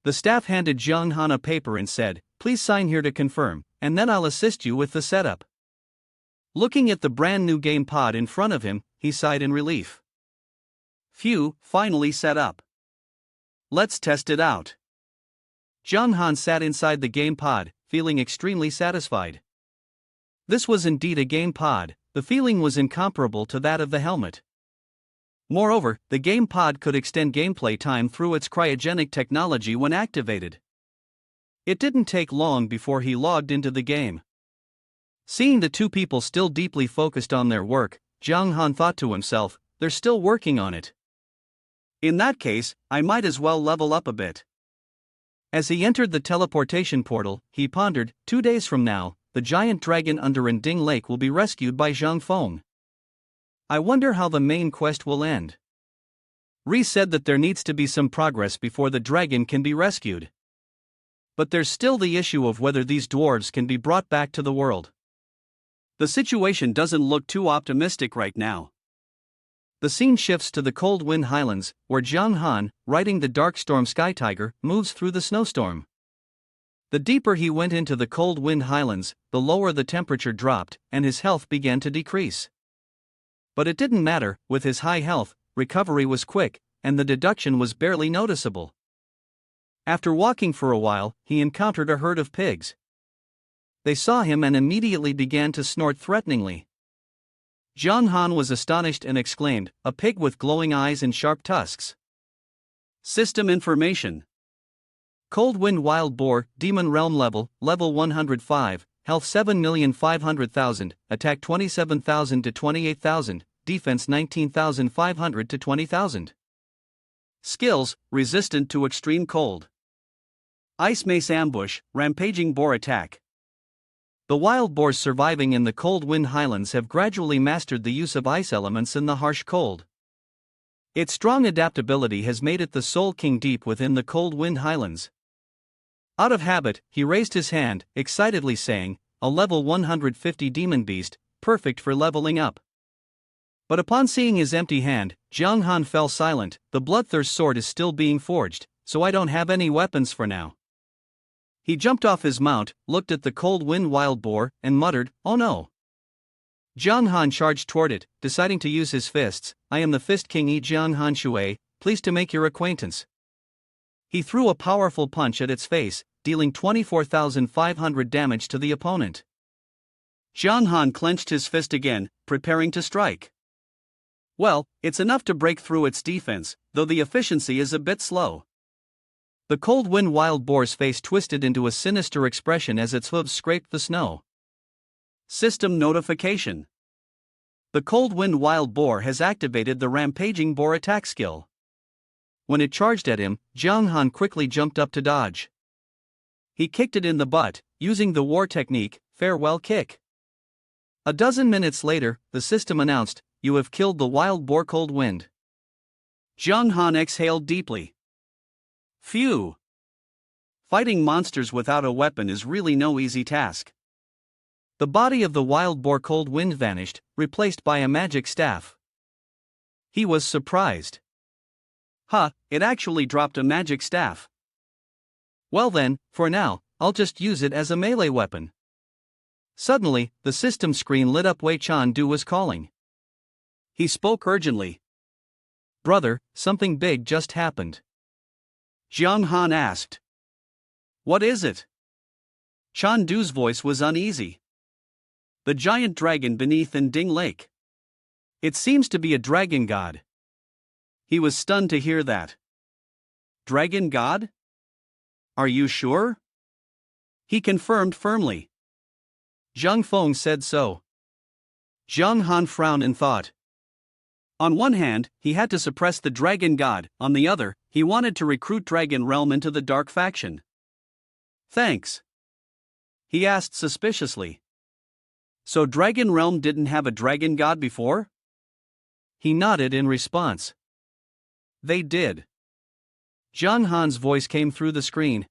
[SPEAKER 1] The staff handed Zhang Han a paper and said, "Please sign here to confirm, and then I'll assist you with the setup." Looking at the brand new game pod in front of him, he sighed in relief. Phew, finally set up. Let's test it out. Zhang Han sat inside the game pod, feeling extremely satisfied. This was indeed a game pod. The feeling was incomparable to that of the helmet. Moreover, the game pod could extend gameplay time through its cryogenic technology when activated. It didn't take long before he logged into the game. Seeing the two people still deeply focused on their work, Zhang Han thought to himself, "They're still working on it. In that case, I might as well level up a bit." As he entered the teleportation portal, he pondered, 2 days from now, the giant dragon under Rending Lake will be rescued by Zhang Feng. I wonder how the main quest will end. Ri said that there needs to be some progress before the dragon can be rescued. But there's still the issue of whether these dwarves can be brought back to the world. The situation doesn't look too optimistic right now. The scene shifts to the Cold Wind Highlands, where Zhang Han, riding the Darkstorm Sky Tiger, moves through the snowstorm. The deeper he went into the Cold Wind Highlands, the lower the temperature dropped, and his health began to decrease. But it didn't matter, with his high health, recovery was quick, and the deduction was barely noticeable. After walking for a while, he encountered a herd of pigs. They saw him and immediately began to snort threateningly. Zhang Han was astonished and exclaimed, "A pig with glowing eyes and sharp tusks." System information. Cold Wind Wild Boar, Demon Realm level 105, health 7,500,000, attack 27,000 to 28,000, defense 19,500 to 20,000. Skills, resistant to extreme cold. Ice Mace Ambush, Rampaging Boar Attack. The wild boars surviving in the Cold Wind Highlands have gradually mastered the use of ice elements in the harsh cold. Its strong adaptability has made it the sole king deep within the Cold Wind Highlands. Out of habit, he raised his hand, excitedly saying, "A level 150 demon beast, perfect for leveling up." But upon seeing his empty hand, Zhang Han fell silent. "The Bloodthirst sword is still being forged, so I don't have any weapons for now." He jumped off his mount, looked at the Cold Wind Wild Boar, and muttered, "Oh no." Zhang Han charged toward it, deciding to use his fists. "I am the Fist King Zhang Han Shui, pleased to make your acquaintance." He threw a powerful punch at its face, dealing 24,500 damage to the opponent.
[SPEAKER 2] Jiang Han clenched his fist again, preparing to strike. Well, it's enough to break through its defense, though the efficiency is a bit slow. The cold wind wild boar's face twisted into a sinister expression as its hooves scraped the snow. System notification. The cold wind wild boar has activated the rampaging boar attack skill. When it charged at him, Jiang Han quickly jumped up to dodge. He kicked it in the butt, using the war technique, farewell kick. A dozen minutes later, the system announced, "You have killed the wild boar cold wind." Jiang Han exhaled deeply. Phew! Fighting monsters without a weapon is really no easy task. The body of the wild boar cold wind vanished, replaced by a magic staff. He was surprised. It actually dropped a magic staff. Well then, for now, I'll just use it as a melee weapon. Suddenly, the system screen lit up. Wei Chan Du was calling. He spoke urgently. "Brother, something big just happened." Jiang Han asked. "What is it?" Chan Du's voice was uneasy. "The giant dragon beneath Ding Lake. It seems to be a dragon god." He was stunned to hear that. Dragon god? Are you sure? He confirmed firmly. Zhang Feng said so. Jiang Han frowned and thought. On one hand, he had to suppress the dragon god, on the other, he wanted to recruit Dragon Realm into the dark faction. "Thanks?" he asked suspiciously. "So Dragon Realm didn't have a dragon god before?" He nodded in response. "They did." Jiang Han's voice came through the screen.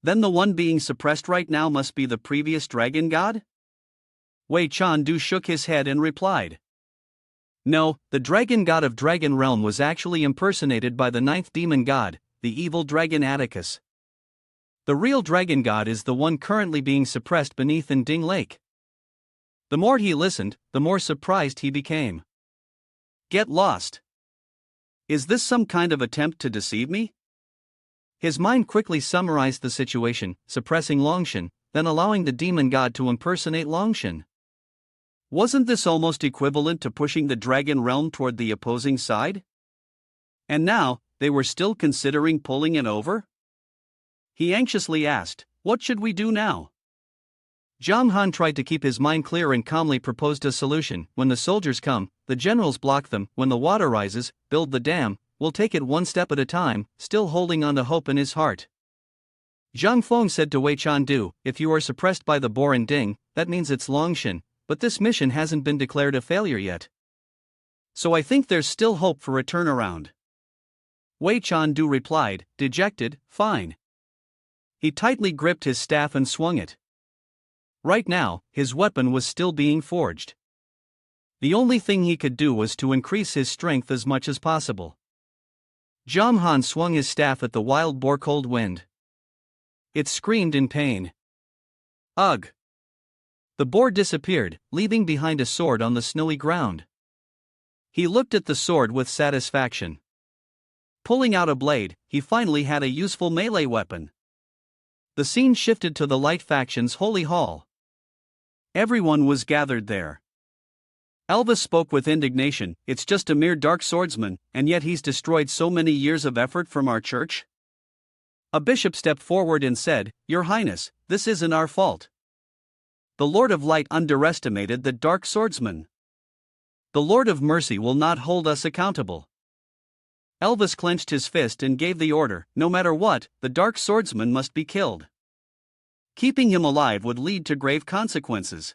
[SPEAKER 2] "Then the one being suppressed right now must be the previous dragon god?" Wei Chan Du shook his head and replied. "No, the dragon god of Dragon Realm was actually impersonated by the ninth demon god, the evil dragon Atticus. The real dragon god is the one currently being suppressed beneath Ding Lake." The more he listened, the more surprised he became. Get lost. Is this some kind of attempt to deceive me? His mind quickly summarized the situation, suppressing Longshan, then allowing the demon god to impersonate Longshan. Wasn't this almost equivalent to pushing the dragon realm toward the opposing side? And now, they were still considering pulling it over? He anxiously asked, "What should we do now?" Jiang Han tried to keep his mind clear and calmly proposed a solution. "When the soldiers come, the generals block them. When the water rises, build the dam. We'll take it one step at a time," still holding on to hope in his heart. Zhang Feng said to Wei Chan Du, "If you are suppressed by the boar and Ding, that means it's Longshan, but this mission hasn't been declared a failure yet. So I think there's still hope for a turnaround." Wei Chan Du replied, dejected, "Fine." He tightly gripped his staff and swung it. Right now, his weapon was still being forged. The only thing he could do was to increase his strength as much as possible. Jiang Han swung his staff at the wild boar cold wind. It screamed in pain. Ugh! The boar disappeared, leaving behind a sword on the snowy ground. He looked at the sword with satisfaction. Pulling out a blade, he finally had a useful melee weapon. The scene shifted to the Light Faction's Holy Hall. Everyone was gathered there. Elvis spoke with indignation, "It's just a mere dark swordsman, and yet he's destroyed so many years of effort from our church?" A bishop stepped forward and said, "Your Highness, this isn't our fault. The Lord of Light underestimated the dark swordsman. The Lord of Mercy will not hold us accountable." Elvis clenched his fist and gave the order, "No matter what, the dark swordsman must be killed. Keeping him alive would lead to grave consequences."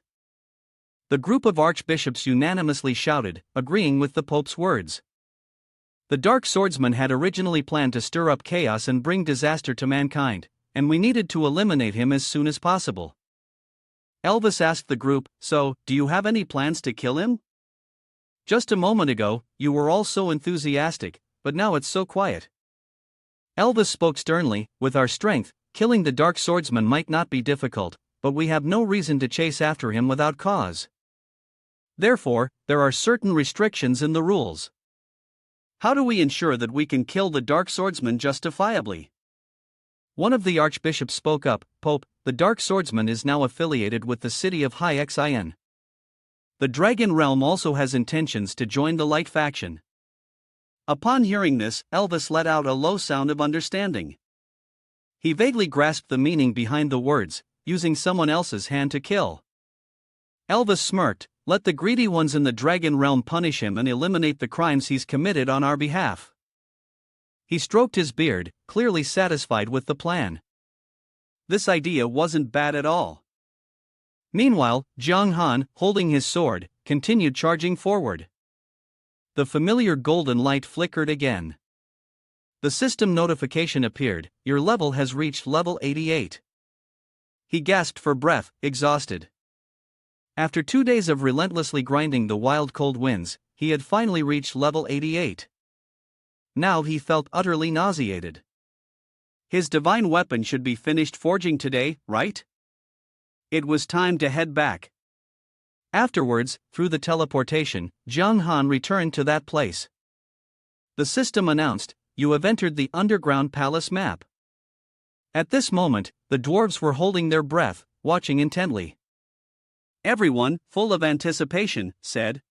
[SPEAKER 2] The group of archbishops unanimously shouted, agreeing with the Pope's words. The dark swordsman had originally planned to stir up chaos and bring disaster to mankind, and we needed to eliminate him as soon as possible. Elvis asked the group, "So, do you have any plans to kill him? Just a moment ago, you were all so enthusiastic, but now it's so quiet." Elvis spoke sternly, "With our strength, killing the dark swordsman might not be difficult, but we have no reason to chase after him without cause. Therefore, there are certain restrictions in the rules. How do we ensure that we can kill the dark swordsman justifiably?"
[SPEAKER 1] One of the archbishops spoke up, Pope, the Dark Swordsman is now affiliated with the city of High Xin. The Dragon Realm also has intentions to join the Light faction.
[SPEAKER 2] Upon hearing this, Elvis let out a low sound of understanding.
[SPEAKER 1] He vaguely grasped the meaning behind the words, using someone else's hand to kill. Elvis smirked, let the greedy ones in the Dragon Realm punish him and eliminate the crimes he's committed on our behalf. He stroked his beard, clearly satisfied with the plan.
[SPEAKER 2] This idea wasn't bad at all.
[SPEAKER 1] Meanwhile, Jiang Han, holding his sword, continued charging forward. The familiar golden light flickered again. The system notification appeared, your level has reached level 88. He gasped for breath, exhausted. After 2 days of relentlessly grinding the wild cold winds, he had finally reached level 88. Now he felt utterly nauseated.
[SPEAKER 2] His divine weapon should be finished forging today, right? It was time to head back.
[SPEAKER 1] Afterwards, through the teleportation, Jiang Han returned to that place. The system announced, you have entered the underground palace map. At this moment, the dwarves were holding their breath, watching intently.
[SPEAKER 2] Everyone, full of anticipation, said,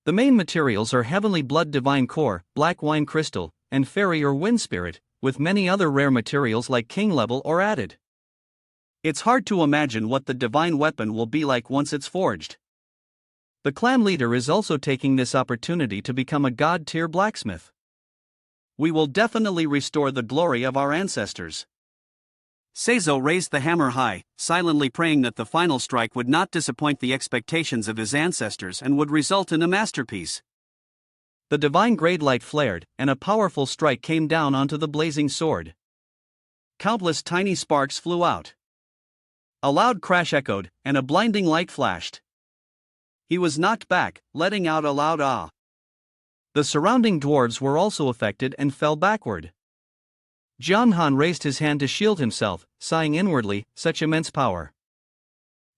[SPEAKER 1] the main materials are heavenly blood divine core, black wine crystal, and fairy or wind spirit, with many other rare materials like king level or added.
[SPEAKER 2] It's hard to imagine what the divine weapon will be like once it's forged.
[SPEAKER 1] The clan leader is also taking this opportunity to become a god-tier blacksmith.
[SPEAKER 2] We will definitely restore the glory of our ancestors. Seizo raised the hammer high, silently praying that the final strike would not disappoint the expectations of his ancestors and would result in a masterpiece.
[SPEAKER 1] The divine grade light flared, and a powerful strike came down onto the blazing sword.
[SPEAKER 2] Countless tiny sparks flew out. A loud crash echoed, and a blinding light flashed. He was knocked back, letting out a loud ah.
[SPEAKER 1] The surrounding dwarves were also affected and fell backward. Jiang Han raised his hand to shield himself, sighing inwardly, such immense power.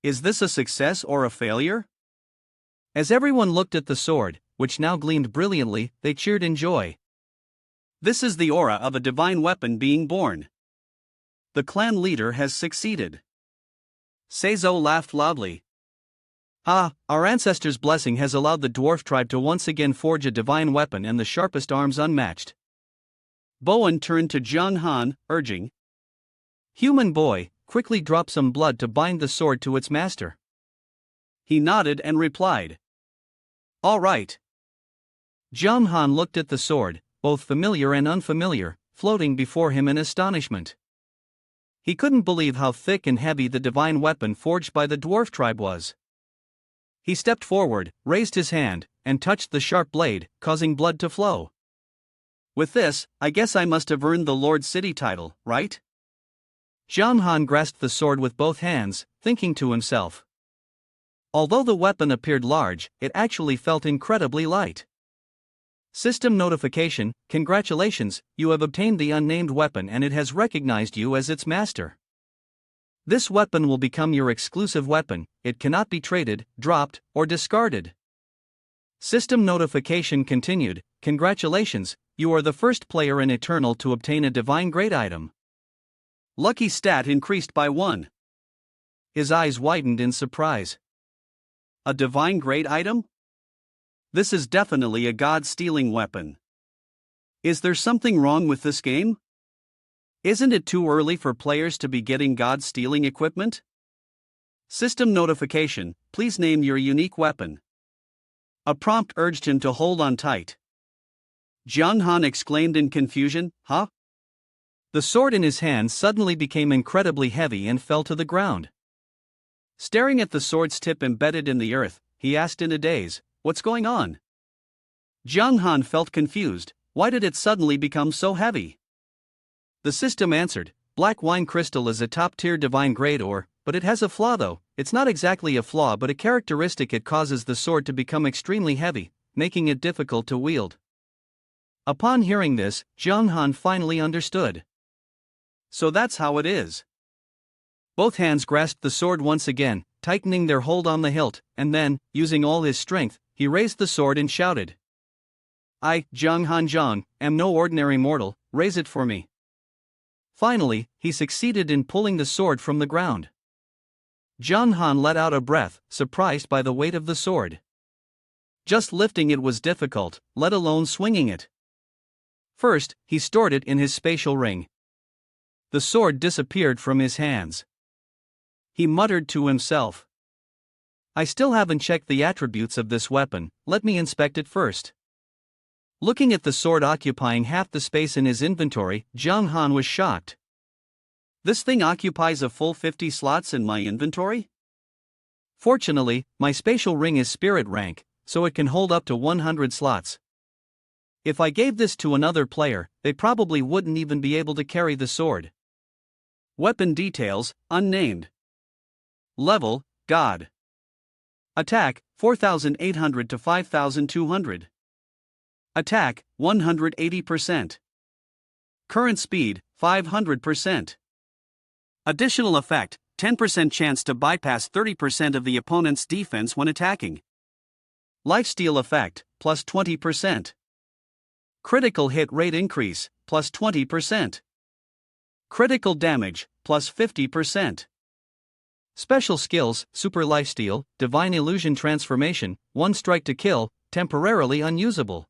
[SPEAKER 2] Is this a success or a failure?
[SPEAKER 1] As everyone looked at the sword, which now gleamed brilliantly, they cheered in joy.
[SPEAKER 2] This is the aura of a divine weapon being born. The clan leader has succeeded. Seizo laughed loudly.
[SPEAKER 1] Ah, our ancestors' blessing has allowed the dwarf tribe to once again forge a divine weapon and the sharpest arms unmatched.
[SPEAKER 2] Bowen turned to Jiang Han, urging,
[SPEAKER 1] human boy, quickly drop some blood to bind the sword to its master.
[SPEAKER 2] He nodded and replied, all right.
[SPEAKER 1] Jiang Han looked at the sword, both familiar and unfamiliar, floating before him in astonishment. He couldn't believe how thick and heavy the divine weapon forged by the dwarf tribe was. He stepped forward, raised his hand, and touched the sharp blade, causing blood to flow.
[SPEAKER 2] With this, I guess I must have earned the Lord City title, right?
[SPEAKER 1] Jiang Han grasped the sword with both hands, thinking to himself. Although the weapon appeared large, it actually felt incredibly light. System notification, congratulations, you have obtained the unnamed weapon and it has recognized you as its master. This weapon will become your exclusive weapon, it cannot be traded, dropped, or discarded. System notification continued, congratulations, you are the first player in Eternal to obtain a divine grade item.
[SPEAKER 2] Lucky stat increased by 1.
[SPEAKER 1] His eyes widened in surprise.
[SPEAKER 2] A divine grade item? This is definitely a god-stealing weapon. Is there something wrong with this game? Isn't it too early for players to be getting god-stealing equipment? System notification, please name your unique weapon. A prompt urged him to hold on tight. Jiang Han exclaimed in confusion, huh?
[SPEAKER 1] The sword in his hand suddenly became incredibly heavy and fell to the ground.
[SPEAKER 2] Staring at the sword's tip embedded in the earth, he asked in a daze, what's going on? Jiang Han felt confused, why did it suddenly become so heavy?
[SPEAKER 1] The system answered, black wine crystal is a top-tier divine grade ore, but it has a flaw though. It's not exactly a flaw but a characteristic. It causes the sword to become extremely heavy, making it difficult to wield. Upon hearing this, Jiang Han finally understood.
[SPEAKER 2] So that's how it is.
[SPEAKER 1] Both hands grasped the sword once again, tightening their hold on the hilt, and then, using all his strength, he raised the sword and shouted. I, Jiang Han Zhang, am no ordinary mortal, raise it for me. Finally, he succeeded in pulling the sword from the ground. Zhang Han let out a breath, surprised by the weight of the sword. Just lifting it was difficult, let alone swinging it. First, he stored it in his spatial ring. The sword disappeared from his hands. He muttered to himself, "I still haven't checked the attributes of this weapon, let me inspect it first." Looking at the sword occupying half the space in his inventory, Zhang Han was shocked. "This thing occupies a full 50 slots in my inventory?" "Fortunately, my spatial ring is spirit rank, so it can hold up to 100 slots. If I gave this to another player, they probably wouldn't even be able to carry the sword." Weapon details, unnamed. Level, God. Attack, 4,800 to 5,200. Attack, 180%. Current speed, 500%. Additional effect, 10% chance to bypass 30% of the opponent's defense when attacking. Lifesteal effect, plus 20%. Critical hit rate increase, plus 20%. Critical damage, plus 50%. Special skills, Super Lifesteal, Divine Illusion Transformation, 1 strike to kill, temporarily unusable.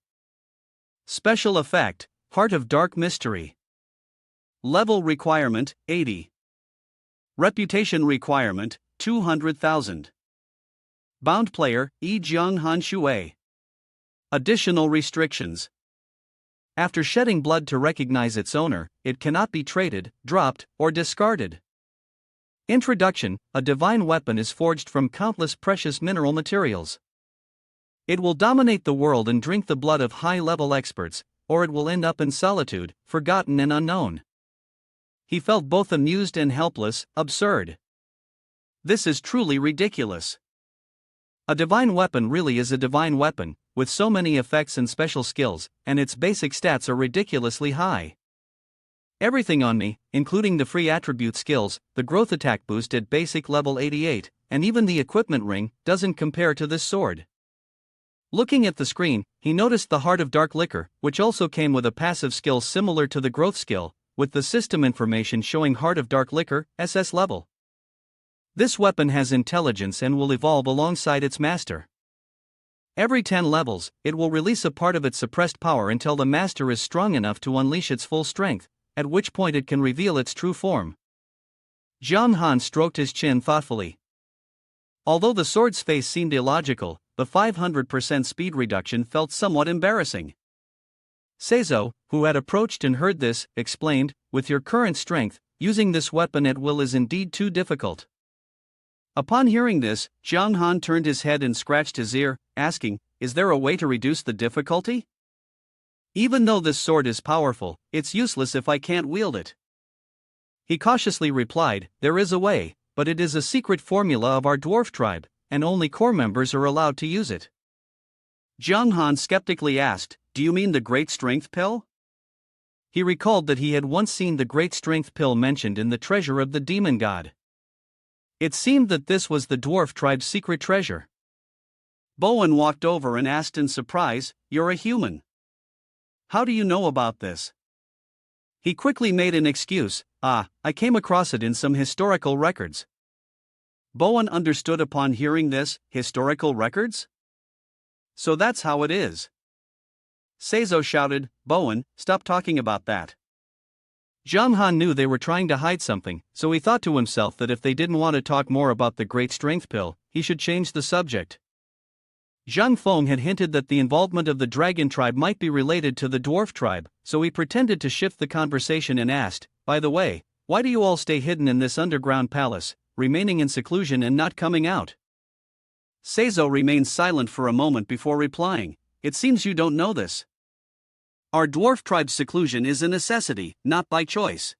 [SPEAKER 1] Special effect, Heart of Dark Mystery. Level requirement, 80. Reputation requirement, 200,000. Bound player, Zhang Han Shui. Additional restrictions. After shedding blood to recognize its owner, it cannot be traded, dropped, or discarded. Introduction: a divine weapon is forged from countless precious mineral materials. It will dominate the world and drink the blood of high-level experts, or it will end up in solitude, forgotten and unknown. He felt both amused and helpless, absurd. This is truly ridiculous. A divine weapon really is a divine weapon, with so many effects and special skills, and its basic stats are ridiculously high. Everything on me, including the free attribute skills, the growth attack boost at basic level 88, and even the equipment ring, doesn't compare to this sword. Looking at the screen, he noticed the Heart of Dark Liquor, which also came with a passive skill similar to the growth skill, with the system information showing Heart of Dark Liquor, SS level. This weapon has intelligence and will evolve alongside its master. Every 10 levels, it will release a part of its suppressed power until the master is strong enough to unleash its full strength, at which point it can reveal its true form. Zhang Han stroked his chin thoughtfully. Although the sword's face seemed illogical, the 500% speed reduction felt somewhat embarrassing. Seizo, who had approached and heard this, explained, "With your current strength, using this weapon at will is indeed too difficult." Upon hearing this, Zhang Han turned his head and scratched his ear, asking, "Is there a way to reduce the difficulty? Even though this sword is powerful, it's useless if I can't wield it." He cautiously replied, "There is a way, but it is a secret formula of our dwarf tribe, and only core members are allowed to use it." Zhang Han skeptically asked, "Do you mean the Great Strength Pill?" He recalled that he had once seen the Great Strength Pill mentioned in the treasure of the demon god. It seemed that this was the dwarf tribe's secret treasure. Bowen walked over and asked in surprise, "You're a human. How do you know about this?" He quickly made an excuse, I came across it in some historical records." Bowen understood upon hearing this, historical records? So that's how it is. Seizo shouted, "Bowen, stop talking about that." Zhang Han knew they were trying to hide something, so he thought to himself that if they didn't want to talk more about the Great Strength Pill, he should change the subject. Zhang Feng had hinted that the involvement of the dragon tribe might be related to the dwarf tribe, so he pretended to shift the conversation and asked, "By the way, why do you all stay hidden in this underground palace, remaining in seclusion and not coming out?" Seizo remained silent for a moment before replying, "It seems you don't know this. Our dwarf tribe's seclusion is a necessity, not by choice.